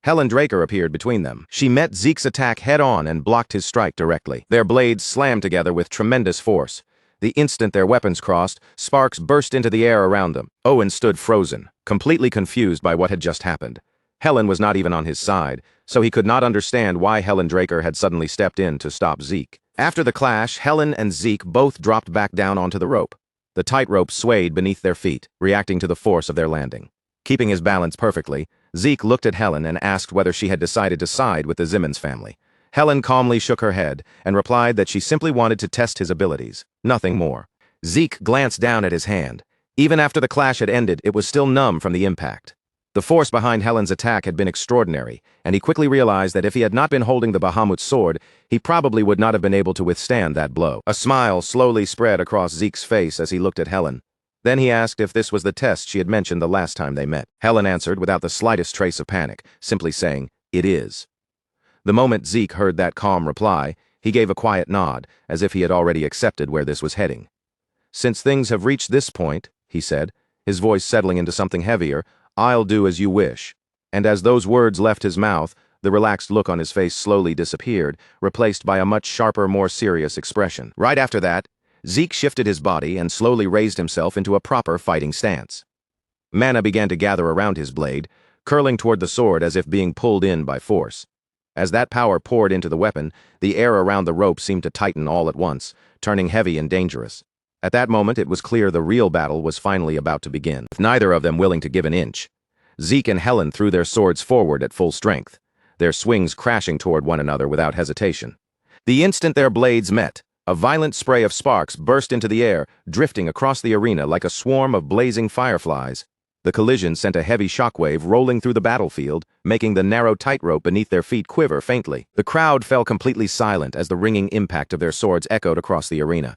Helen Draker appeared between them. She met Zeke's attack head-on and blocked his strike directly. Their blades slammed together with tremendous force. The instant their weapons crossed, sparks burst into the air around them. Owen stood frozen, completely confused by what had just happened. Helen was not even on his side, so he could not understand why Helen Draker had suddenly stepped in to stop Zeke. After the clash, Helen and Zeke both dropped back down onto the rope. The tightrope swayed beneath their feet, reacting to the force of their landing. Keeping his balance perfectly, Zeke looked at Helen and asked whether she had decided to side with the Simmons family. Helen calmly shook her head and replied that she simply wanted to test his abilities, nothing more. Zeke glanced down at his hand. Even after the clash had ended, it was still numb from the impact. The force behind Helen's attack had been extraordinary, and he quickly realized that if he had not been holding the Bahamut's sword, he probably would not have been able to withstand that blow. A smile slowly spread across Zeke's face as he looked at Helen. Then he asked if this was the test she had mentioned the last time they met. Helen answered without the slightest trace of panic, simply saying, "It is." The moment Zeke heard that calm reply, he gave a quiet nod, as if he had already accepted where this was heading. "Since things have reached this point," he said, his voice settling into something heavier, "I'll do as you wish." And as those words left his mouth, the relaxed look on his face slowly disappeared, replaced by a much sharper, more serious expression. Right after that, Zeke shifted his body and slowly raised himself into a proper fighting stance. Mana began to gather around his blade, curling toward the sword as if being pulled in by force. As that power poured into the weapon, the air around the rope seemed to tighten all at once, turning heavy and dangerous. At that moment, it was clear the real battle was finally about to begin, with neither of them willing to give an inch. Zeke and Helen threw their swords forward at full strength, their swings crashing toward one another without hesitation. The instant their blades met, a violent spray of sparks burst into the air, drifting across the arena like a swarm of blazing fireflies. The collision sent a heavy shockwave rolling through the battlefield, making the narrow tightrope beneath their feet quiver faintly. The crowd fell completely silent as the ringing impact of their swords echoed across the arena.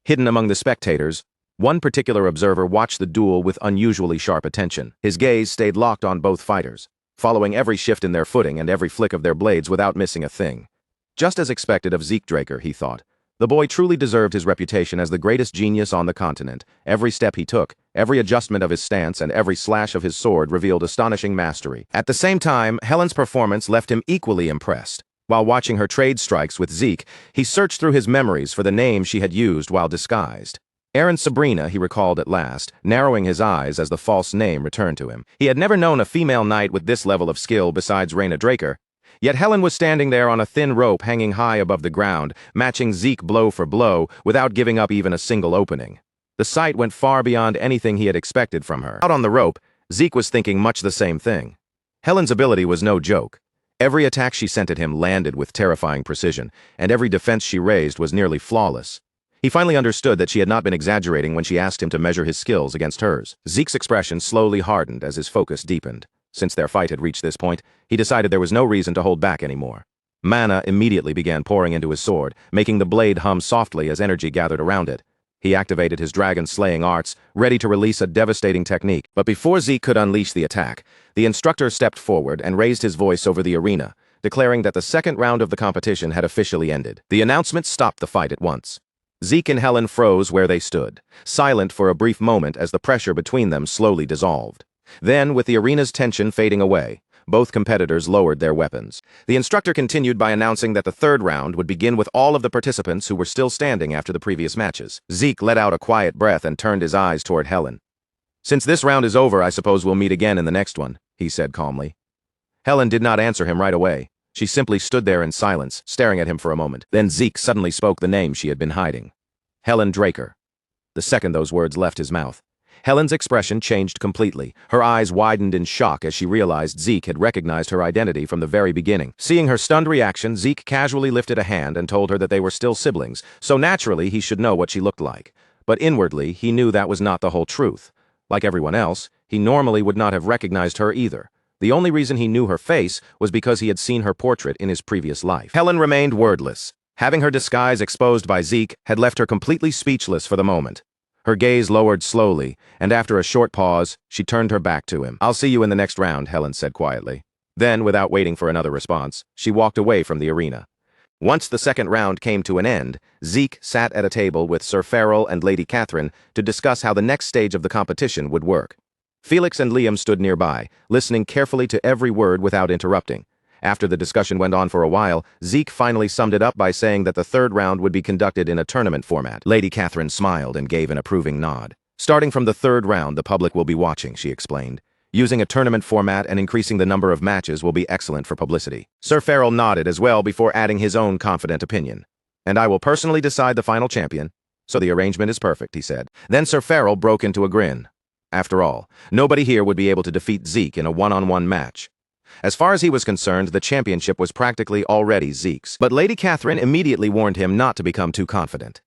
Hidden among the spectators, one particular observer watched the duel with unusually sharp attention. His gaze stayed locked on both fighters, following every shift in their footing and every flick of their blades without missing a thing. Just as expected of Zeke Draker, he thought. The boy truly deserved his reputation as the greatest genius on the continent. Every step he took, every adjustment of his stance, and every slash of his sword revealed astonishing mastery. At the same time, Helen's performance left him equally impressed. While watching her trade strikes with Zeke, he searched through his memories for the name she had used while disguised. Erin Sabrina, he recalled at last, narrowing his eyes as the false name returned to him. He had never known a female knight with this level of skill besides Reyna Draker. Yet Helen was standing there on a thin rope hanging high above the ground, matching Zeke blow for blow, without giving up even a single opening. The sight went far beyond anything he had expected from her. Out on the rope, Zeke was thinking much the same thing. Helen's ability was no joke. Every attack she sent at him landed with terrifying precision, and every defense she raised was nearly flawless. He finally understood that she had not been exaggerating when she asked him to measure his skills against hers. Zeke's expression slowly hardened as his focus deepened. Since their fight had reached this point, he decided there was no reason to hold back anymore. Mana immediately began pouring into his sword, making the blade hum softly as energy gathered around it. He activated his dragon-slaying arts, ready to release a devastating technique. But before Zeke could unleash the attack, the instructor stepped forward and raised his voice over the arena, declaring that the second round of the competition had officially ended. The announcement stopped the fight at once. Zeke and Helen froze where they stood, silent for a brief moment as the pressure between them slowly dissolved. Then, with the arena's tension fading away, both competitors lowered their weapons. The instructor continued by announcing that the third round would begin with all of the participants who were still standing after the previous matches. Zeke let out a quiet breath and turned his eyes toward Helen. "Since this round is over, I suppose we'll meet again in the next one," he said calmly. Helen did not answer him right away. She simply stood there in silence, staring at him for a moment. Then Zeke suddenly spoke the name she had been hiding. Helen Draker. The second those words left his mouth, Helen's expression changed completely. Her eyes widened in shock as she realized Zeke had recognized her identity from the very beginning. Seeing her stunned reaction, Zeke casually lifted a hand and told her that they were still siblings, so naturally he should know what she looked like. But inwardly, he knew that was not the whole truth. Like everyone else, he normally would not have recognized her either. The only reason he knew her face was because he had seen her portrait in his previous life. Helen remained wordless. Having her disguise exposed by Zeke had left her completely speechless for the moment. Her gaze lowered slowly, and after a short pause, she turned her back to him. "I'll see you in the next round," Helen said quietly. Then, without waiting for another response, she walked away from the arena. Once the second round came to an end, Zeke sat at a table with Sir Farrell and Lady Catherine to discuss how the next stage of the competition would work. Felix and Liam stood nearby, listening carefully to every word without interrupting. After the discussion went on for a while, Zeke finally summed it up by saying that the third round would be conducted in a tournament format. Lady Catherine smiled and gave an approving nod. "Starting from the third round, the public will be watching," she explained. "Using a tournament format and increasing the number of matches will be excellent for publicity." Sir Farrell nodded as well before adding his own confident opinion. "And I will personally decide the final champion, so the arrangement is perfect," he said. Then Sir Farrell broke into a grin. After all, nobody here would be able to defeat Zeke in a one-on-one match. As far as he was concerned, the championship was practically already Zeke's. But Lady Catherine immediately warned him not to become too confident.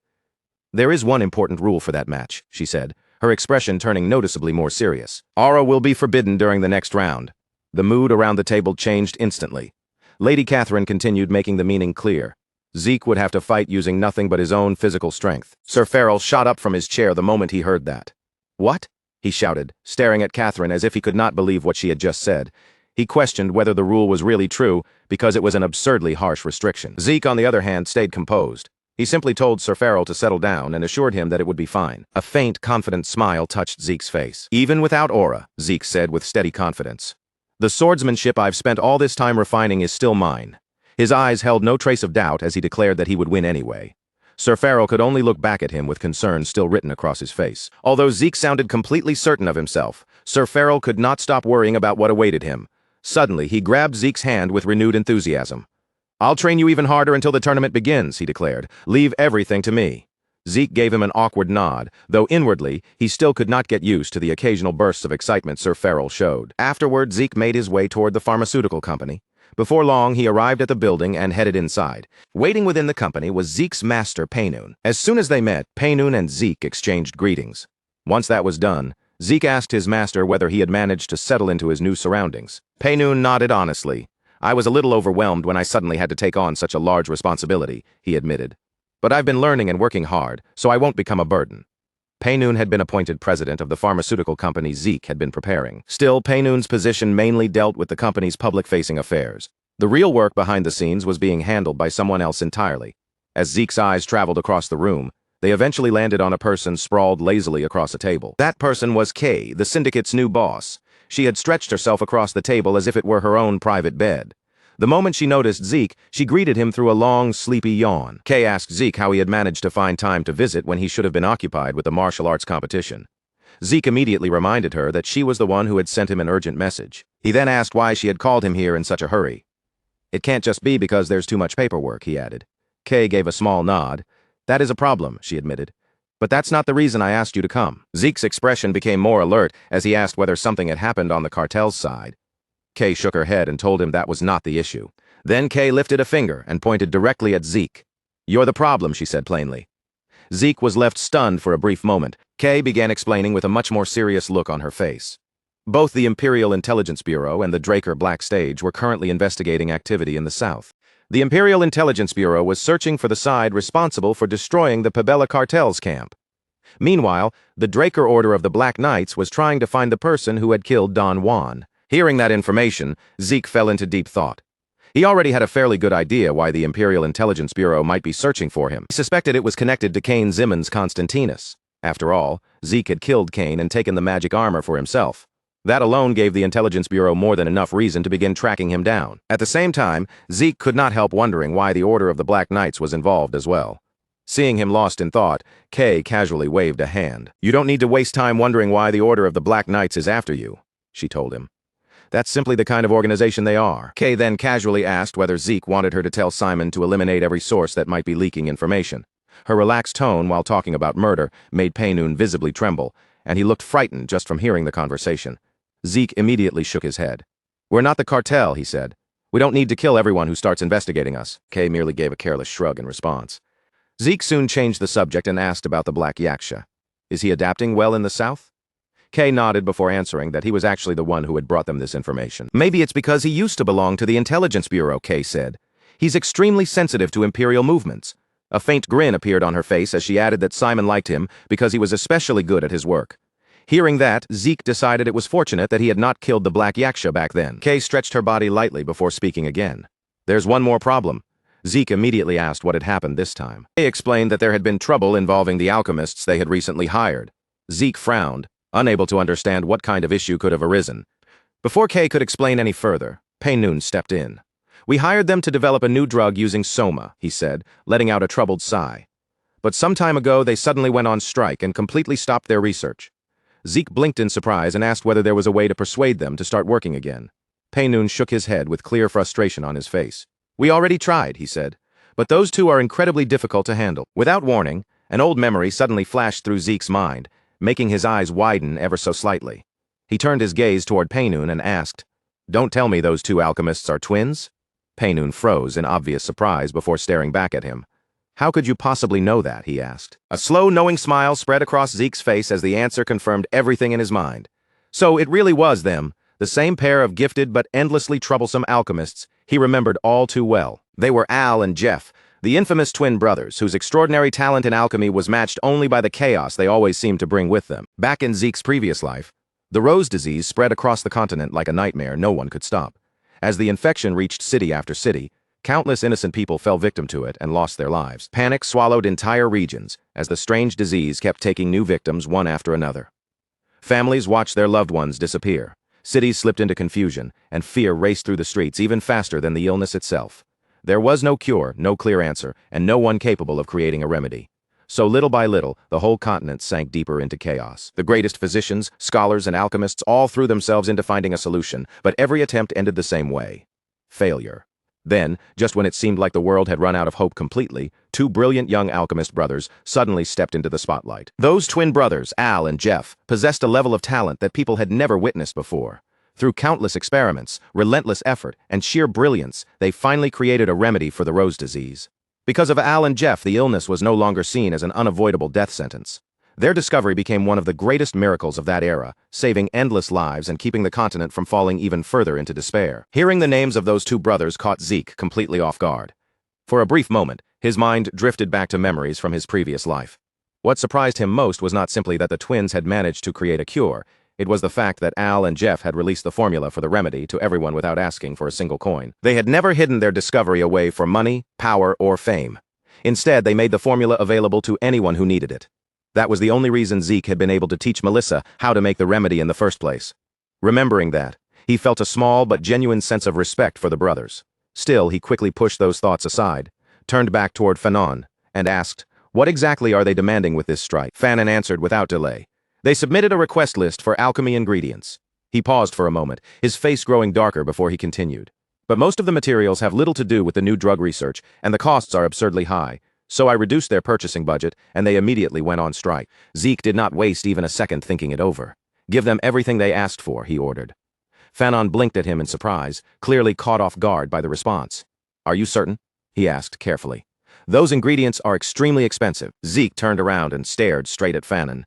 "There is one important rule for that match," she said, her expression turning noticeably more serious. "Aura will be forbidden during the next round." The mood around the table changed instantly. Lady Catherine continued, making the meaning clear. Zeke would have to fight using nothing but his own physical strength. Sir Farrell shot up from his chair the moment he heard that. "What?" he shouted, staring at Catherine as if he could not believe what she had just said. He questioned whether the rule was really true because it was an absurdly harsh restriction. Zeke, on the other hand, stayed composed. He simply told Sir Farrell to settle down and assured him that it would be fine. A faint, confident smile touched Zeke's face. "Even without aura," Zeke said with steady confidence, "the swordsmanship I've spent all this time refining is still mine." His eyes held no trace of doubt as he declared that he would win anyway. Sir Farrell could only look back at him with concern still written across his face. Although Zeke sounded completely certain of himself, Sir Farrell could not stop worrying about what awaited him. Suddenly, he grabbed Zeke's hand with renewed enthusiasm. "I'll train you even harder until the tournament begins," he declared. "Leave everything to me." Zeke gave him an awkward nod, though inwardly, he still could not get used to the occasional bursts of excitement Sir Farrell showed. Afterward, Zeke made his way toward the pharmaceutical company. Before long, he arrived at the building and headed inside. Waiting within the company was Zeke's master, Painoon. As soon as they met, Painoon and Zeke exchanged greetings. Once that was done, Zeke asked his master whether he had managed to settle into his new surroundings. Painoon nodded honestly. "I was a little overwhelmed when I suddenly had to take on such a large responsibility," he admitted. "But I've been learning and working hard, so I won't become a burden." Painoon had been appointed president of the pharmaceutical company Zeke had been preparing. Still, Painoon's position mainly dealt with the company's public-facing affairs. The real work behind the scenes was being handled by someone else entirely. As Zeke's eyes traveled across the room, they eventually landed on a person sprawled lazily across a table. That person was Kay, the syndicate's new boss. She had stretched herself across the table as if it were her own private bed. The moment she noticed Zeke, she greeted him through a long, sleepy yawn. Kay asked Zeke how he had managed to find time to visit when he should have been occupied with the martial arts competition. Zeke immediately reminded her that she was the one who had sent him an urgent message. He then asked why she had called him here in such a hurry. "It can't just be because there's too much paperwork," he added. Kay gave a small nod. "That is a problem," she admitted. But that's not the reason I asked you to come. Zeke's expression became more alert as he asked whether something had happened on the cartel's side. Kay shook her head and told him that was not the issue. Then Kay lifted a finger and pointed directly at Zeke. "You're the problem," she said plainly. Zeke was left stunned for a brief moment. Kay began explaining with a much more serious look on her face. Both the Imperial Intelligence Bureau and the Draker Black Stage were currently investigating activity in the south. The Imperial Intelligence Bureau was searching for the side responsible for destroying the Pabella cartel's camp. Meanwhile, the Draker Order of the Black Knights was trying to find the person who had killed Don Juan. Hearing that information, Zeke fell into deep thought. He already had a fairly good idea why the Imperial Intelligence Bureau might be searching for him. He suspected it was connected to Cain Zimmons Constantinus. After all, Zeke had killed Cain and taken the magic armor for himself. That alone gave the Intelligence Bureau more than enough reason to begin tracking him down. At the same time, Zeke could not help wondering why the Order of the Black Knights was involved as well. Seeing him lost in thought, Kay casually waved a hand. "You don't need to waste time wondering why the Order of the Black Knights is after you," she told him. "That's simply the kind of organization they are." Kay then casually asked whether Zeke wanted her to tell Simon to eliminate every source that might be leaking information. Her relaxed tone while talking about murder made Painoon visibly tremble, and he looked frightened just from hearing the conversation. Zeke immediately shook his head. "We're not the cartel," he said. "We don't need to kill everyone who starts investigating us." Kay merely gave a careless shrug in response. Zeke soon changed the subject and asked about the Black Yaksha. "Is he adapting well in the south?" Kay nodded before answering that he was actually the one who had brought them this information. "Maybe it's because he used to belong to the Intelligence Bureau," Kay said. "He's extremely sensitive to Imperial movements." A faint grin appeared on her face as she added that Simon liked him because he was especially good at his work. Hearing that, Zeke decided it was fortunate that he had not killed the Black Yaksha back then. Kay stretched her body lightly before speaking again. "There's one more problem." Zeke immediately asked what had happened this time. Kay explained that there had been trouble involving the alchemists they had recently hired. Zeke frowned, unable to understand what kind of issue could have arisen. Before Kay could explain any further, Painoon stepped in. "We hired them to develop a new drug using soma," he said, letting out a troubled sigh. "But some time ago they suddenly went on strike and completely stopped their research." Zeke blinked in surprise and asked whether there was a way to persuade them to start working again. Painoon shook his head with clear frustration on his face. "We already tried," he said, "but those two are incredibly difficult to handle." Without warning, an old memory suddenly flashed through Zeke's mind, making his eyes widen ever so slightly. He turned his gaze toward Painoon and asked, "Don't tell me those two alchemists are twins?" Painoon froze in obvious surprise before staring back at him. "How could you possibly know that?" he asked. A slow, knowing smile spread across Zeke's face as the answer confirmed everything in his mind. So it really was them, the same pair of gifted but endlessly troublesome alchemists he remembered all too well. They were Al and Jeff, the infamous twin brothers whose extraordinary talent in alchemy was matched only by the chaos they always seemed to bring with them. Back in Zeke's previous life, the rose disease spread across the continent like a nightmare no one could stop. As the infection reached city after city, countless innocent people fell victim to it and lost their lives. Panic swallowed entire regions as the strange disease kept taking new victims one after another. Families watched their loved ones disappear. Cities slipped into confusion, and fear raced through the streets even faster than the illness itself. There was no cure, no clear answer, and no one capable of creating a remedy. So little by little, the whole continent sank deeper into chaos. The greatest physicians, scholars, and alchemists all threw themselves into finding a solution, but every attempt ended the same way: failure. Then, just when it seemed like the world had run out of hope completely, two brilliant young alchemist brothers suddenly stepped into the spotlight. Those twin brothers, Al and Jeff, possessed a level of talent that people had never witnessed before. Through countless experiments, relentless effort, and sheer brilliance, they finally created a remedy for the rose disease. Because of Al and Jeff, the illness was no longer seen as an unavoidable death sentence. Their discovery became one of the greatest miracles of that era, saving endless lives and keeping the continent from falling even further into despair. Hearing the names of those two brothers caught Zeke completely off guard. For a brief moment, his mind drifted back to memories from his previous life. What surprised him most was not simply that the twins had managed to create a cure, it was the fact that Al and Jeff had released the formula for the remedy to everyone without asking for a single coin. They had never hidden their discovery away for money, power, or fame. Instead, they made the formula available to anyone who needed it. That was the only reason Zeke had been able to teach Melissa how to make the remedy in the first place. Remembering that, he felt a small but genuine sense of respect for the brothers. Still, he quickly pushed those thoughts aside, turned back toward Fanon, and asked, "What exactly are they demanding with this strike?" Fanon answered without delay. "They submitted a request list for alchemy ingredients." He paused for a moment, his face growing darker before he continued. "But most of the materials have little to do with the new drug research, and the costs are absurdly high. So I reduced their purchasing budget, and they immediately went on strike. Zeke did not waste even a second thinking it over. Give them everything they asked for, he ordered. Fanon blinked at him in surprise, clearly caught off guard by the response. Are you certain? He asked carefully. Those ingredients are extremely expensive. Zeke turned around and stared straight at Fanon.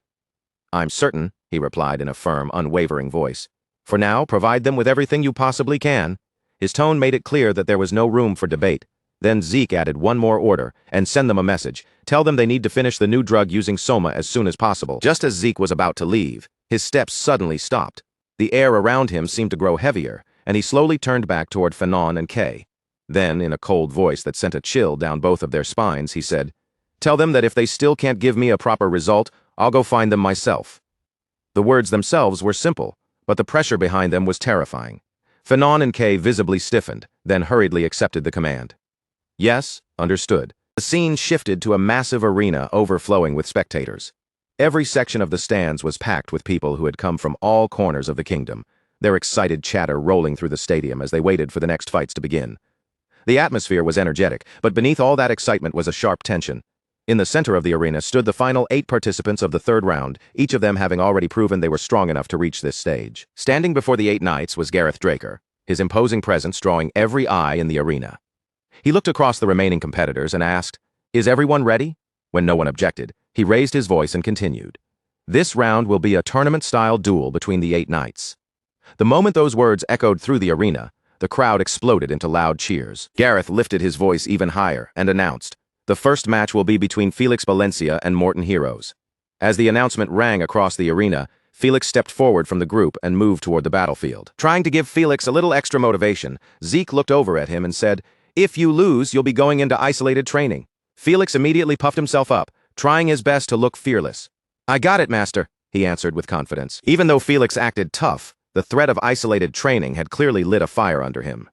I'm certain, he replied in a firm, unwavering voice. For now, provide them with everything you possibly can. His tone made it clear that there was no room for debate. Then Zeke added one more order, and send them a message. Tell them they need to finish the new drug using Soma as soon as possible. Just as Zeke was about to leave, his steps suddenly stopped. The air around him seemed to grow heavier, and he slowly turned back toward Fanon and Kay. Then, in a cold voice that sent a chill down both of their spines, he said, Tell them that if they still can't give me a proper result, I'll go find them myself. The words themselves were simple, but the pressure behind them was terrifying. Fanon and Kay visibly stiffened, then hurriedly accepted the command. Yes, understood. The scene shifted to a massive arena overflowing with spectators. Every section of the stands was packed with people who had come from all corners of the kingdom, their excited chatter rolling through the stadium as they waited for the next fights to begin. The atmosphere was energetic, but beneath all that excitement was a sharp tension. In the center of the arena stood the final 8 participants of the third round, each of them having already proven they were strong enough to reach this stage. Standing before the 8 knights was Gareth Draker, his imposing presence drawing every eye in the arena. He looked across the remaining competitors and asked, Is everyone ready? When no one objected, he raised his voice and continued. This round will be a tournament-style duel between the 8 knights. The moment those words echoed through the arena, the crowd exploded into loud cheers. Gareth lifted his voice even higher and announced, The first match will be between Felix Valencia and Morton Heroes. As the announcement rang across the arena, Felix stepped forward from the group and moved toward the battlefield. Trying to give Felix a little extra motivation, Zeke looked over at him and said, If you lose, you'll be going into isolated training. Felix immediately puffed himself up, trying his best to look fearless. I got it, master, he answered with confidence. Even though Felix acted tough, the threat of isolated training had clearly lit a fire under him.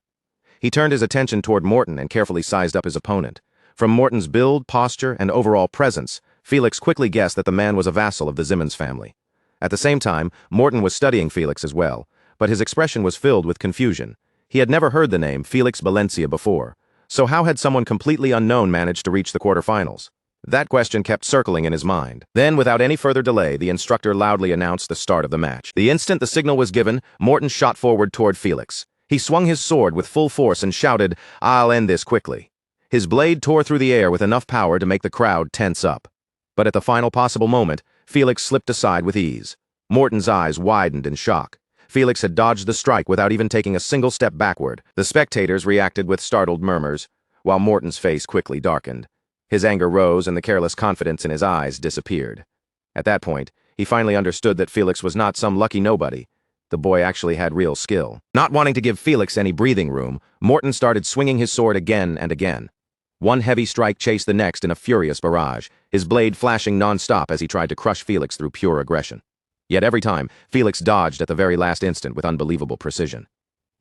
He turned his attention toward Morton and carefully sized up his opponent. From Morton's build, posture, and overall presence, Felix quickly guessed that the man was a vassal of the Zimmons family. At the same time, Morton was studying Felix as well, but his expression was filled with confusion. He had never heard the name Felix Valencia before, so how had someone completely unknown managed to reach the quarterfinals? That question kept circling in his mind. Then, without any further delay, the instructor loudly announced the start of the match. The instant the signal was given, Morton shot forward toward Felix. He swung his sword with full force and shouted, I'll end this quickly. His blade tore through the air with enough power to make the crowd tense up. But at the final possible moment, Felix slipped aside with ease. Morton's eyes widened in shock. Felix had dodged the strike without even taking a single step backward. The spectators reacted with startled murmurs, while Morton's face quickly darkened. His anger rose and the careless confidence in his eyes disappeared. At that point, he finally understood that Felix was not some lucky nobody. The boy actually had real skill. Not wanting to give Felix any breathing room, Morton started swinging his sword again and again. One heavy strike chased the next in a furious barrage, his blade flashing non-stop as he tried to crush Felix through pure aggression. Yet every time, Felix dodged at the very last instant with unbelievable precision.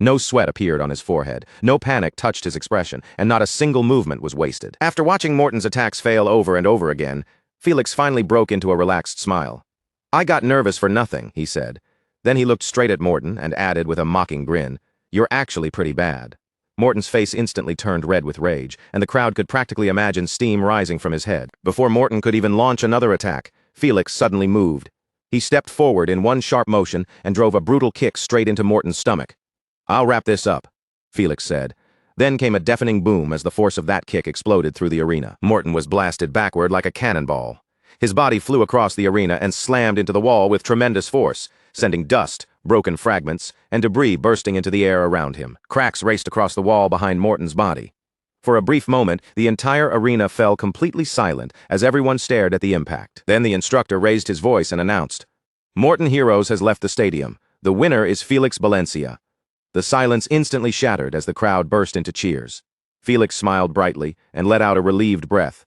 No sweat appeared on his forehead, no panic touched his expression, and not a single movement was wasted. After watching Morton's attacks fail over and over again, Felix finally broke into a relaxed smile. I got nervous for nothing, he said. Then he looked straight at Morton and added with a mocking grin, You're actually pretty bad. Morton's face instantly turned red with rage, and the crowd could practically imagine steam rising from his head. Before Morton could even launch another attack, Felix suddenly moved. He stepped forward in one sharp motion and drove a brutal kick straight into Morton's stomach. I'll wrap this up, Felix said. Then came a deafening boom as the force of that kick exploded through the arena. Morton was blasted backward like a cannonball. His body flew across the arena and slammed into the wall with tremendous force, sending dust, broken fragments, and debris bursting into the air around him. Cracks raced across the wall behind Morton's body. For a brief moment, the entire arena fell completely silent as everyone stared at the impact. Then the instructor raised his voice and announced, Morton Heroes has left the stadium. The winner is Felix Valencia. The silence instantly shattered as the crowd burst into cheers. Felix smiled brightly and let out a relieved breath.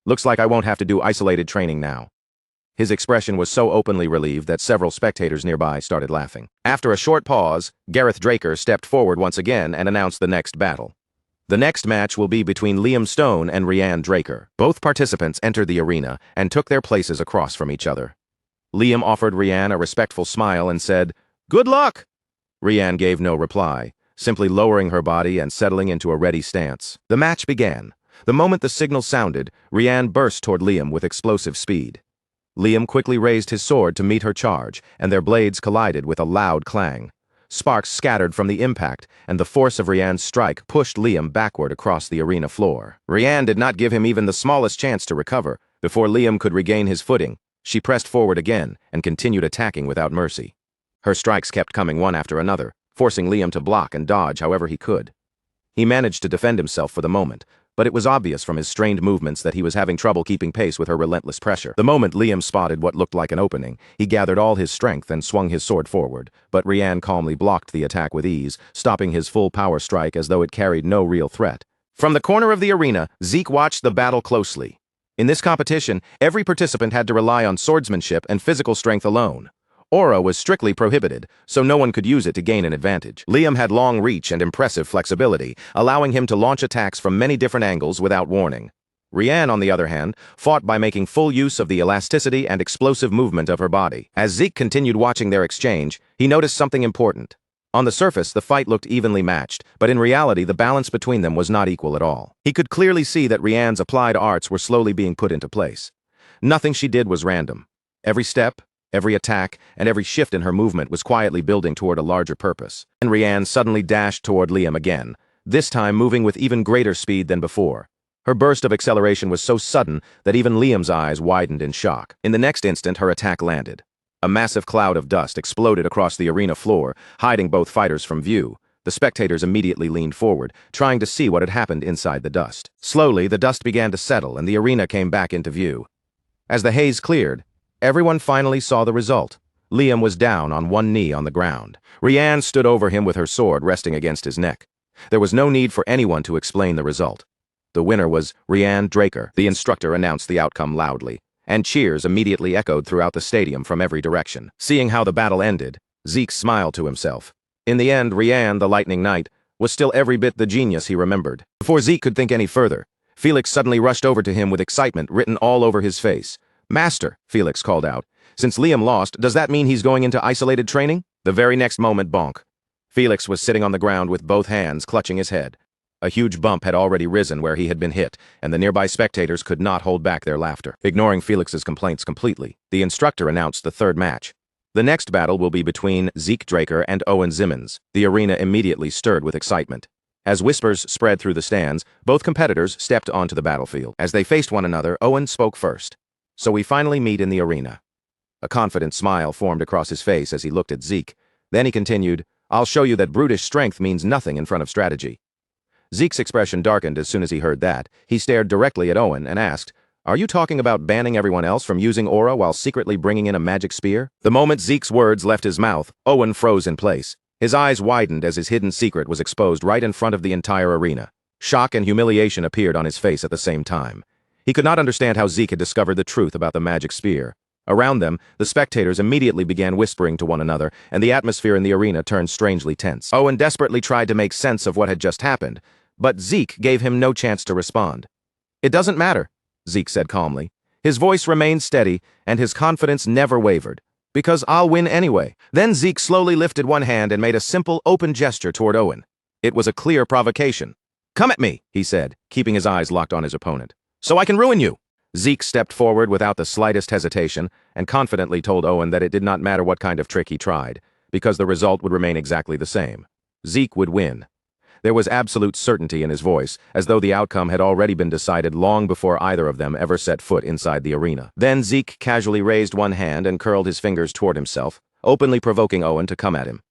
Looks like I won't have to do isolated training now. His expression was so openly relieved that several spectators nearby started laughing. After a short pause, Gareth Draker stepped forward once again and announced the next battle. The next match will be between Liam Stone and Rianne Draker. Both participants entered the arena and took their places across from each other. Liam offered Rianne a respectful smile and said, Good luck! Rianne gave no reply, simply lowering her body and settling into a ready stance. The match began. The moment the signal sounded, Rianne burst toward Liam with explosive speed. Liam quickly raised his sword to meet her charge, and their blades collided with a loud clang. Sparks scattered from the impact, and the force of Rianne's strike pushed Liam backward across the arena floor. Rianne did not give him even the smallest chance to recover. Before Liam could regain his footing, she pressed forward again and continued attacking without mercy. Her strikes kept coming one after another, forcing Liam to block and dodge however he could. He managed to defend himself for the moment, but it was obvious from his strained movements that he was having trouble keeping pace with her relentless pressure. The moment Liam spotted what looked like an opening, he gathered all his strength and swung his sword forward, but Rianne calmly blocked the attack with ease, stopping his full power strike as though it carried no real threat. From the corner of the arena, Zeke watched the battle closely. In this competition, every participant had to rely on swordsmanship and physical strength alone. Aura was strictly prohibited, so no one could use it to gain an advantage. Liam had long reach and impressive flexibility, allowing him to launch attacks from many different angles without warning. Rianne, on the other hand, fought by making full use of the elasticity and explosive movement of her body. As Zeke continued watching their exchange, he noticed something important. On the surface, the fight looked evenly matched, but in reality, the balance between them was not equal at all. He could clearly see that Rianne's applied arts were slowly being put into place. Nothing she did was random. Every step, every attack, and every shift in her movement was quietly building toward a larger purpose. And Rianne suddenly dashed toward Liam again, this time moving with even greater speed than before. Her burst of acceleration was so sudden that even Liam's eyes widened in shock. In the next instant, her attack landed. A massive cloud of dust exploded across the arena floor, hiding both fighters from view. The spectators immediately leaned forward, trying to see what had happened inside the dust. Slowly, the dust began to settle and the arena came back into view. As the haze cleared, everyone finally saw the result. Liam was down on one knee on the ground. Rianne stood over him with her sword resting against his neck. There was no need for anyone to explain the result. The winner was Rianne Draker. The instructor announced the outcome loudly, and cheers immediately echoed throughout the stadium from every direction. Seeing how the battle ended, Zeke smiled to himself. In the end, Rianne, the Lightning Knight, was still every bit the genius he remembered. Before Zeke could think any further, Felix suddenly rushed over to him with excitement written all over his face. "Master," Felix called out, "since Liam lost, does that mean he's going into isolated training?" The very next moment, bonk. Felix was sitting on the ground with both hands clutching his head. A huge bump had already risen where he had been hit, and the nearby spectators could not hold back their laughter. Ignoring Felix's complaints completely, the instructor announced the third match. The next battle will be between Zeke Draker and Owen Zimmons. The arena immediately stirred with excitement. As whispers spread through the stands, both competitors stepped onto the battlefield. As they faced one another, Owen spoke first. "So we finally meet in the arena." A confident smile formed across his face as he looked at Zeke. Then he continued, "I'll show you that brutish strength means nothing in front of strategy." Zeke's expression darkened as soon as he heard that. He stared directly at Owen and asked, "Are you talking about banning everyone else from using aura while secretly bringing in a magic spear?" The moment Zeke's words left his mouth, Owen froze in place. His eyes widened as his hidden secret was exposed right in front of the entire arena. Shock and humiliation appeared on his face at the same time. He could not understand how Zeke had discovered the truth about the magic spear. Around them, the spectators immediately began whispering to one another, and the atmosphere in the arena turned strangely tense. Owen desperately tried to make sense of what had just happened, but Zeke gave him no chance to respond. "It doesn't matter," Zeke said calmly. His voice remained steady, and his confidence never wavered. "Because I'll win anyway." Then Zeke slowly lifted one hand and made a simple, open gesture toward Owen. It was a clear provocation. "Come at me," he said, keeping his eyes locked on his opponent. "So I can ruin you." Zeke stepped forward without the slightest hesitation and confidently told Owen that it did not matter what kind of trick he tried, because the result would remain exactly the same. Zeke would win. There was absolute certainty in his voice, as though the outcome had already been decided long before either of them ever set foot inside the arena. Then Zeke casually raised one hand and curled his fingers toward himself, openly provoking Owen to come at him.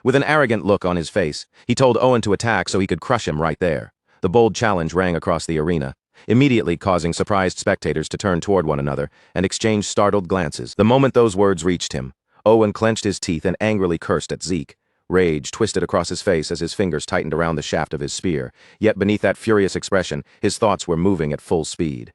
With an arrogant look on his face, he told Owen to attack so he could crush him right there. The bold challenge rang across the arena, immediately causing surprised spectators to turn toward one another and exchange startled glances. The moment those words reached him, Owen clenched his teeth and angrily cursed at Zeke. Rage twisted across his face as his fingers tightened around the shaft of his spear, yet beneath that furious expression, his thoughts were moving at full speed.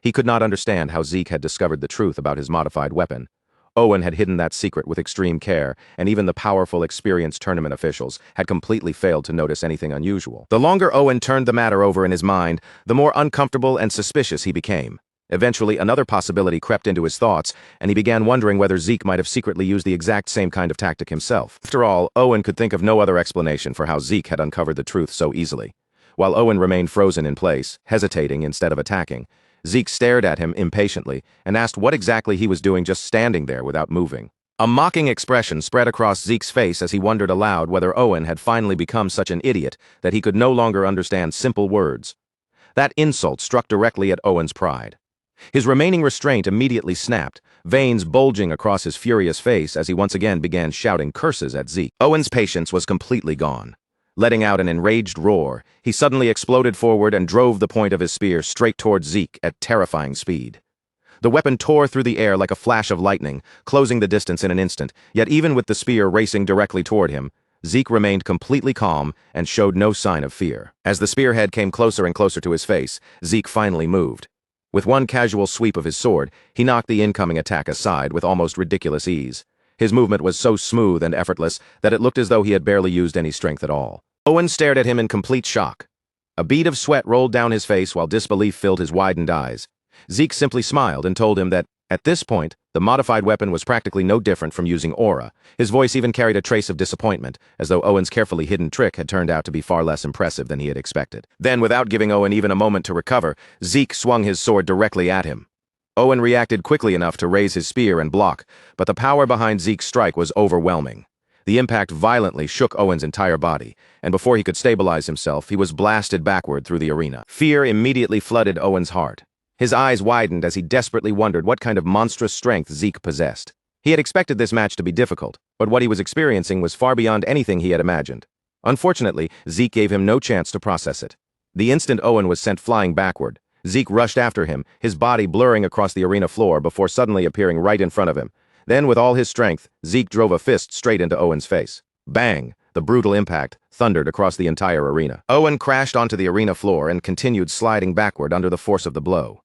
He could not understand how Zeke had discovered the truth about his modified weapon. Owen had hidden that secret with extreme care, and even the powerful, experienced tournament officials had completely failed to notice anything unusual. The longer Owen turned the matter over in his mind, the more uncomfortable and suspicious he became. Eventually, another possibility crept into his thoughts, and he began wondering whether Zeke might have secretly used the exact same kind of tactic himself. After all, Owen could think of no other explanation for how Zeke had uncovered the truth so easily. While Owen remained frozen in place, hesitating instead of attacking, Zeke stared at him impatiently and asked what exactly he was doing just standing there without moving. A mocking expression spread across Zeke's face as he wondered aloud whether Owen had finally become such an idiot that he could no longer understand simple words. That insult struck directly at Owen's pride. His remaining restraint immediately snapped, veins bulging across his furious face as he once again began shouting curses at Zeke. Owen's patience was completely gone. Letting out an enraged roar, he suddenly exploded forward and drove the point of his spear straight towards Zeke at terrifying speed. The weapon tore through the air like a flash of lightning, closing the distance in an instant, yet even with the spear racing directly toward him, Zeke remained completely calm and showed no sign of fear. As the spearhead came closer and closer to his face, Zeke finally moved. With one casual sweep of his sword, he knocked the incoming attack aside with almost ridiculous ease. His movement was so smooth and effortless that it looked as though he had barely used any strength at all. Owen stared at him in complete shock. A bead of sweat rolled down his face while disbelief filled his widened eyes. Zeke simply smiled and told him that, at this point, the modified weapon was practically no different from using aura. His voice even carried a trace of disappointment, as though Owen's carefully hidden trick had turned out to be far less impressive than he had expected. Then, without giving Owen even a moment to recover, Zeke swung his sword directly at him. Owen reacted quickly enough to raise his spear and block, but the power behind Zeke's strike was overwhelming. The impact violently shook Owen's entire body, and before he could stabilize himself, he was blasted backward through the arena. Fear immediately flooded Owen's heart. His eyes widened as he desperately wondered what kind of monstrous strength Zeke possessed. He had expected this match to be difficult, but what he was experiencing was far beyond anything he had imagined. Unfortunately, Zeke gave him no chance to process it. The instant Owen was sent flying backward, Zeke rushed after him, his body blurring across the arena floor before suddenly appearing right in front of him. Then, with all his strength, Zeke drove a fist straight into Owen's face. Bang! The brutal impact thundered across the entire arena. Owen crashed onto the arena floor and continued sliding backward under the force of the blow.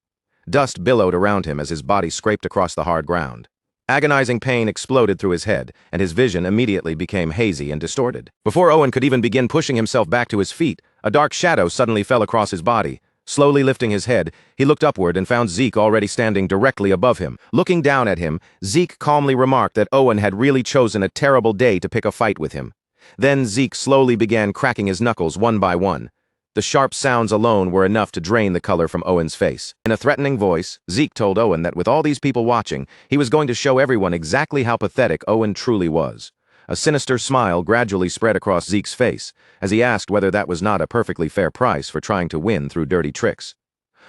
Dust billowed around him as his body scraped across the hard ground. Agonizing pain exploded through his head, and his vision immediately became hazy and distorted. Before Owen could even begin pushing himself back to his feet, a dark shadow suddenly fell across his body. Slowly lifting his head, he looked upward and found Zeke already standing directly above him. Looking down at him, Zeke calmly remarked that Owen had really chosen a terrible day to pick a fight with him. Then Zeke slowly began cracking his knuckles one by one. The sharp sounds alone were enough to drain the color from Owen's face. In a threatening voice, Zeke told Owen that with all these people watching, he was going to show everyone exactly how pathetic Owen truly was. A sinister smile gradually spread across Zeke's face, as he asked whether that was not a perfectly fair price for trying to win through dirty tricks.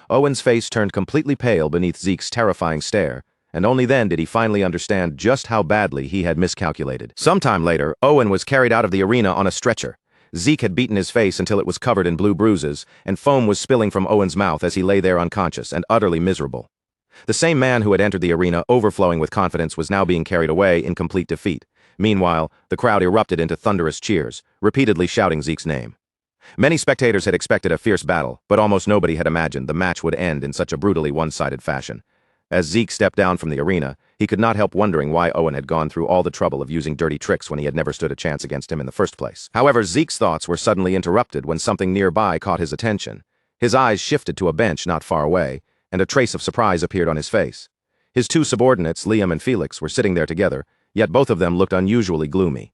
Owen's face turned completely pale beneath Zeke's terrifying stare, and only then did he finally understand just how badly he had miscalculated. Sometime later, Owen was carried out of the arena on a stretcher. Zeke had beaten his face until it was covered in blue bruises, and foam was spilling from Owen's mouth as he lay there unconscious and utterly miserable. The same man who had entered the arena overflowing with confidence was now being carried away in complete defeat. Meanwhile, the crowd erupted into thunderous cheers, repeatedly shouting Zeke's name. Many spectators had expected a fierce battle, but almost nobody had imagined the match would end in such a brutally one-sided fashion. As Zeke stepped down from the arena, he could not help wondering why Owen had gone through all the trouble of using dirty tricks when he had never stood a chance against him in the first place. However, Zeke's thoughts were suddenly interrupted when something nearby caught his attention. His eyes shifted to a bench not far away, and a trace of surprise appeared on his face. His two subordinates, Liam and Felix, were sitting there together, yet both of them looked unusually gloomy.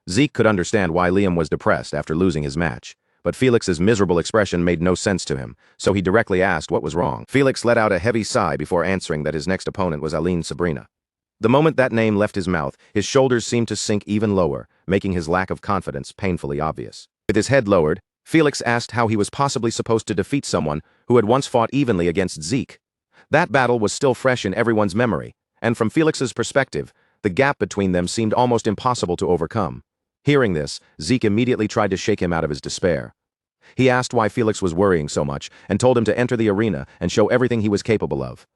Zeke could understand why Liam was depressed after losing his match, but Felix's miserable expression made no sense to him, so he directly asked what was wrong. Felix let out a heavy sigh before answering that his next opponent was Aline Sabrina. The moment that name left his mouth, his shoulders seemed to sink even lower, making his lack of confidence painfully obvious. With his head lowered, Felix asked how he was possibly supposed to defeat someone who had once fought evenly against Zeke. That battle was still fresh in everyone's memory, and from Felix's perspective, the gap between them seemed almost impossible to overcome. Hearing this, Zeke immediately tried to shake him out of his despair. He asked why Felix was worrying so much and told him to enter the arena and show everything he was capable of.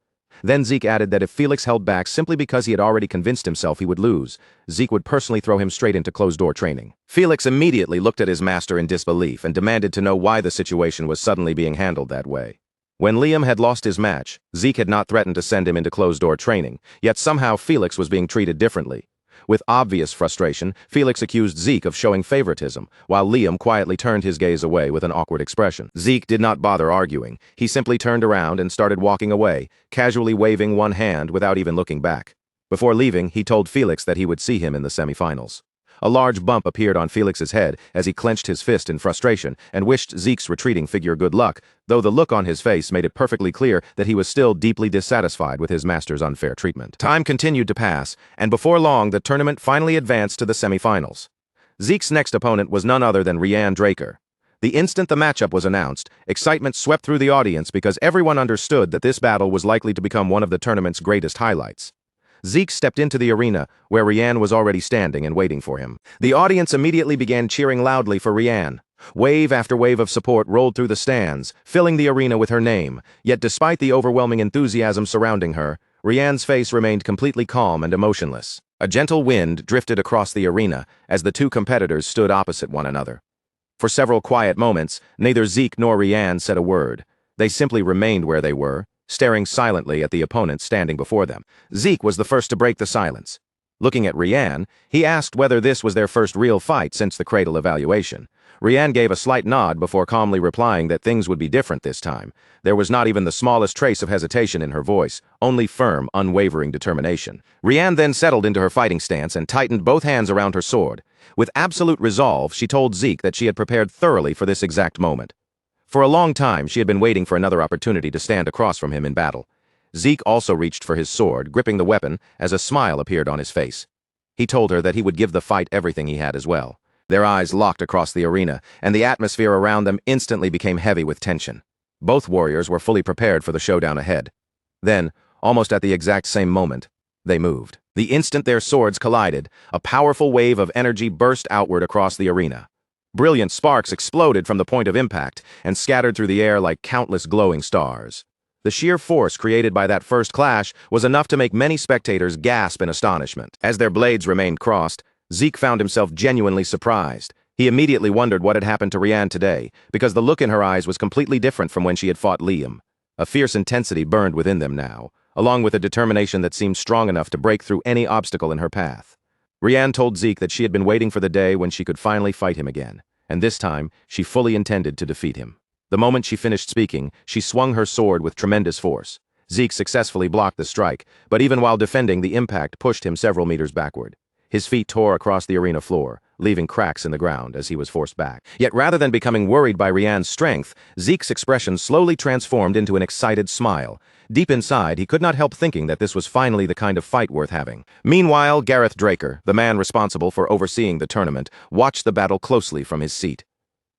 Then Zeke added that if Felix held back simply because he had already convinced himself he would lose, Zeke would personally throw him straight into closed-door training. Felix immediately looked at his master in disbelief and demanded to know why the situation was suddenly being handled that way. When Liam had lost his match, Zeke had not threatened to send him into closed-door training, yet somehow Felix was being treated differently. With obvious frustration, Felix accused Zeke of showing favoritism, while Liam quietly turned his gaze away with an awkward expression. Zeke did not bother arguing. He simply turned around and started walking away, casually waving one hand without even looking back. Before leaving, he told Felix that he would see him in the semifinals. A large bump appeared on Felix's head as he clenched his fist in frustration and wished Zeke's retreating figure good luck, though the look on his face made it perfectly clear that he was still deeply dissatisfied with his master's unfair treatment. Time continued to pass, and before long the tournament finally advanced to the semifinals. Zeke's next opponent was none other than Rianne Draker. The instant the matchup was announced, excitement swept through the audience because everyone understood that this battle was likely to become one of the tournament's greatest highlights. Zeke stepped into the arena, where Rianne was already standing and waiting for him. The audience immediately began cheering loudly for Rianne. Wave after wave of support rolled through the stands, filling the arena with her name. Yet despite the overwhelming enthusiasm surrounding her, Rianne's face remained completely calm and emotionless. A gentle wind drifted across the arena as the two competitors stood opposite one another. For several quiet moments, neither Zeke nor Rianne said a word. They simply remained where they were, staring silently at the opponent standing before them. Zeke was the first to break the silence. Looking at Rianne, he asked whether this was their first real fight since the cradle evaluation. Rianne gave a slight nod before calmly replying that things would be different this time. There was not even the smallest trace of hesitation in her voice, only firm, unwavering determination. Rianne then settled into her fighting stance and tightened both hands around her sword. With absolute resolve, she told Zeke that she had prepared thoroughly for this exact moment. For a long time, she had been waiting for another opportunity to stand across from him in battle. Zeke also reached for his sword, gripping the weapon, as a smile appeared on his face. He told her that he would give the fight everything he had as well. Their eyes locked across the arena, and the atmosphere around them instantly became heavy with tension. Both warriors were fully prepared for the showdown ahead. Then, almost at the exact same moment, they moved. The instant their swords collided, a powerful wave of energy burst outward across the arena. Brilliant sparks exploded from the point of impact and scattered through the air like countless glowing stars. The sheer force created by that first clash was enough to make many spectators gasp in astonishment. As their blades remained crossed, Zeke found himself genuinely surprised. He immediately wondered what had happened to Rianne today, because the look in her eyes was completely different from when she had fought Liam. A fierce intensity burned within them now, along with a determination that seemed strong enough to break through any obstacle in her path. Rianne told Zeke that she had been waiting for the day when she could finally fight him again, and this time, she fully intended to defeat him. The moment she finished speaking, she swung her sword with tremendous force. Zeke successfully blocked the strike, but even while defending, the impact pushed him several meters backward. His feet tore across the arena floor, leaving cracks in the ground as he was forced back. Yet rather than becoming worried by Rianne's strength, Zeke's expression slowly transformed into an excited smile. Deep inside, he could not help thinking that this was finally the kind of fight worth having. Meanwhile, Gareth Draker, the man responsible for overseeing the tournament, watched the battle closely from his seat.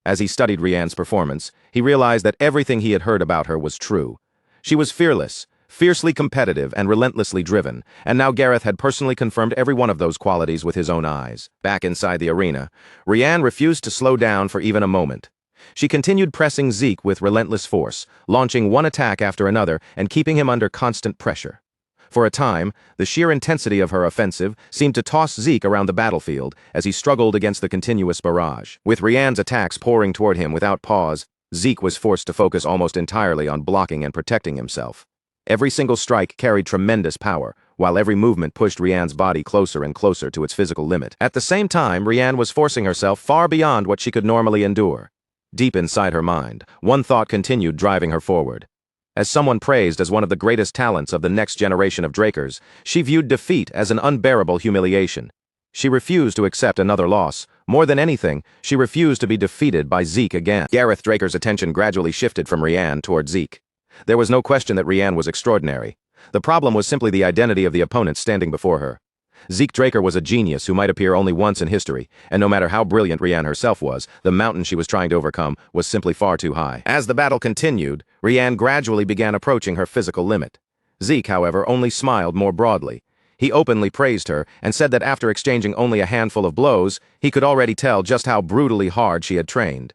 As he studied Rianne's performance, he realized that everything he had heard about her was true. She was fearless, fiercely competitive, and relentlessly driven, and now Gareth had personally confirmed every one of those qualities with his own eyes. Back inside the arena, Rianne refused to slow down for even a moment. She continued pressing Zeke with relentless force, launching one attack after another and keeping him under constant pressure. For a time, the sheer intensity of her offensive seemed to toss Zeke around the battlefield as he struggled against the continuous barrage. With Rianne's attacks pouring toward him without pause, Zeke was forced to focus almost entirely on blocking and protecting himself. Every single strike carried tremendous power, while every movement pushed Rianne's body closer and closer to its physical limit. At the same time, Rianne was forcing herself far beyond what she could normally endure. Deep inside her mind, one thought continued driving her forward. As someone praised as one of the greatest talents of the next generation of Drakers, she viewed defeat as an unbearable humiliation. She refused to accept another loss. More than anything, she refused to be defeated by Zeke again. Gareth Draker's attention gradually shifted from Rianne toward Zeke. There was no question that Rianne was extraordinary. The problem was simply the identity of the opponent standing before her. Zeke Draker was a genius who might appear only once in history, and no matter how brilliant Rianne herself was, the mountain she was trying to overcome was simply far too high. As the battle continued, Rianne gradually began approaching her physical limit. Zeke, however, only smiled more broadly. He openly praised her and said that after exchanging only a handful of blows, he could already tell just how brutally hard she had trained.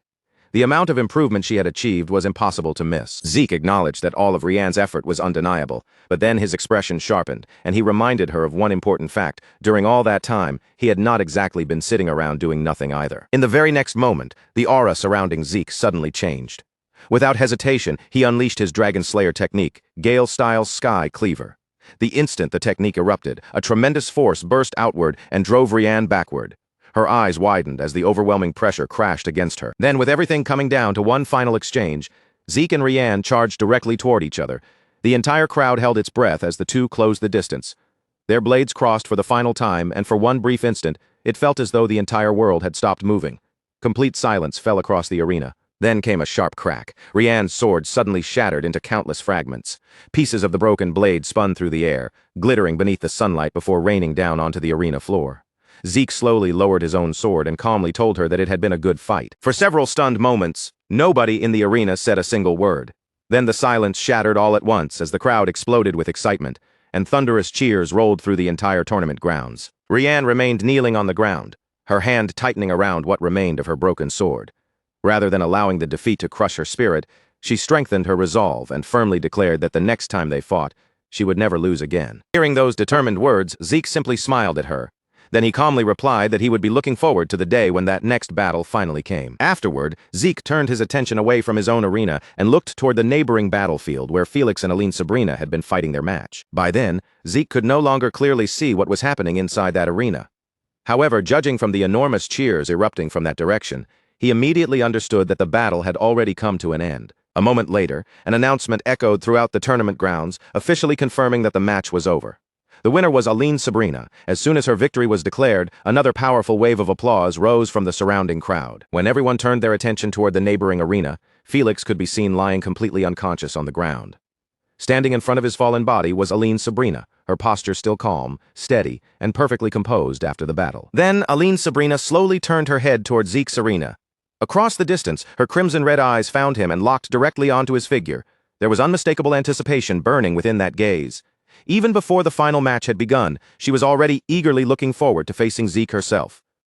The amount of improvement she had achieved was impossible to miss. Zeke acknowledged that all of Rianne's effort was undeniable, but then his expression sharpened, and he reminded her of one important fact. During all that time, he had not exactly been sitting around doing nothing either. In the very next moment, the aura surrounding Zeke suddenly changed. Without hesitation, he unleashed his Dragon Slayer technique, Gale-style Sky Cleaver. The instant the technique erupted, a tremendous force burst outward and drove Rianne backward. Her eyes widened as the overwhelming pressure crashed against her. Then, with everything coming down to one final exchange, Zeke and Rianne charged directly toward each other. The entire crowd held its breath as the two closed the distance. Their blades crossed for the final time, and for one brief instant, It felt as though the entire world had stopped moving. Complete silence fell across the arena. Then came a sharp crack. Rian's sword suddenly shattered into countless fragments. Pieces of the broken blade spun through the air, glittering beneath the sunlight before raining down onto the arena floor. Zeke slowly lowered his own sword and calmly told her that it had been a good fight. For several stunned moments, nobody in the arena said a single word. Then the silence shattered all at once as the crowd exploded with excitement, and thunderous cheers rolled through the entire tournament grounds. Rian remained kneeling on the ground, her hand tightening around what remained of her broken sword. Rather than allowing the defeat to crush her spirit, she strengthened her resolve and firmly declared that the next time they fought, she would never lose again. Hearing those determined words, Zeke simply smiled at her. Then he calmly replied that he would be looking forward to the day when that next battle finally came. Afterward, Zeke turned his attention away from his own arena and looked toward the neighboring battlefield where Felix and Aline Sabrina had been fighting their match. By then, Zeke could no longer clearly see what was happening inside that arena. However, judging from the enormous cheers erupting from that direction, he immediately understood that the battle had already come to an end. A moment later, an announcement echoed throughout the tournament grounds, officially confirming that the match was over. The winner was Aline Sabrina. As soon as her victory was declared, another powerful wave of applause rose from the surrounding crowd. When everyone turned their attention toward the neighboring arena, Felix could be seen lying completely unconscious on the ground. Standing in front of his fallen body was Aline Sabrina, her posture still calm, steady, and perfectly composed after the battle. Then Aline Sabrina slowly turned her head toward Zeke's arena. Across the distance, her crimson-red eyes found him and locked directly onto his figure. There was unmistakable anticipation burning within that gaze. Even before the final match had begun, she was already eagerly looking forward to facing Zeke herself.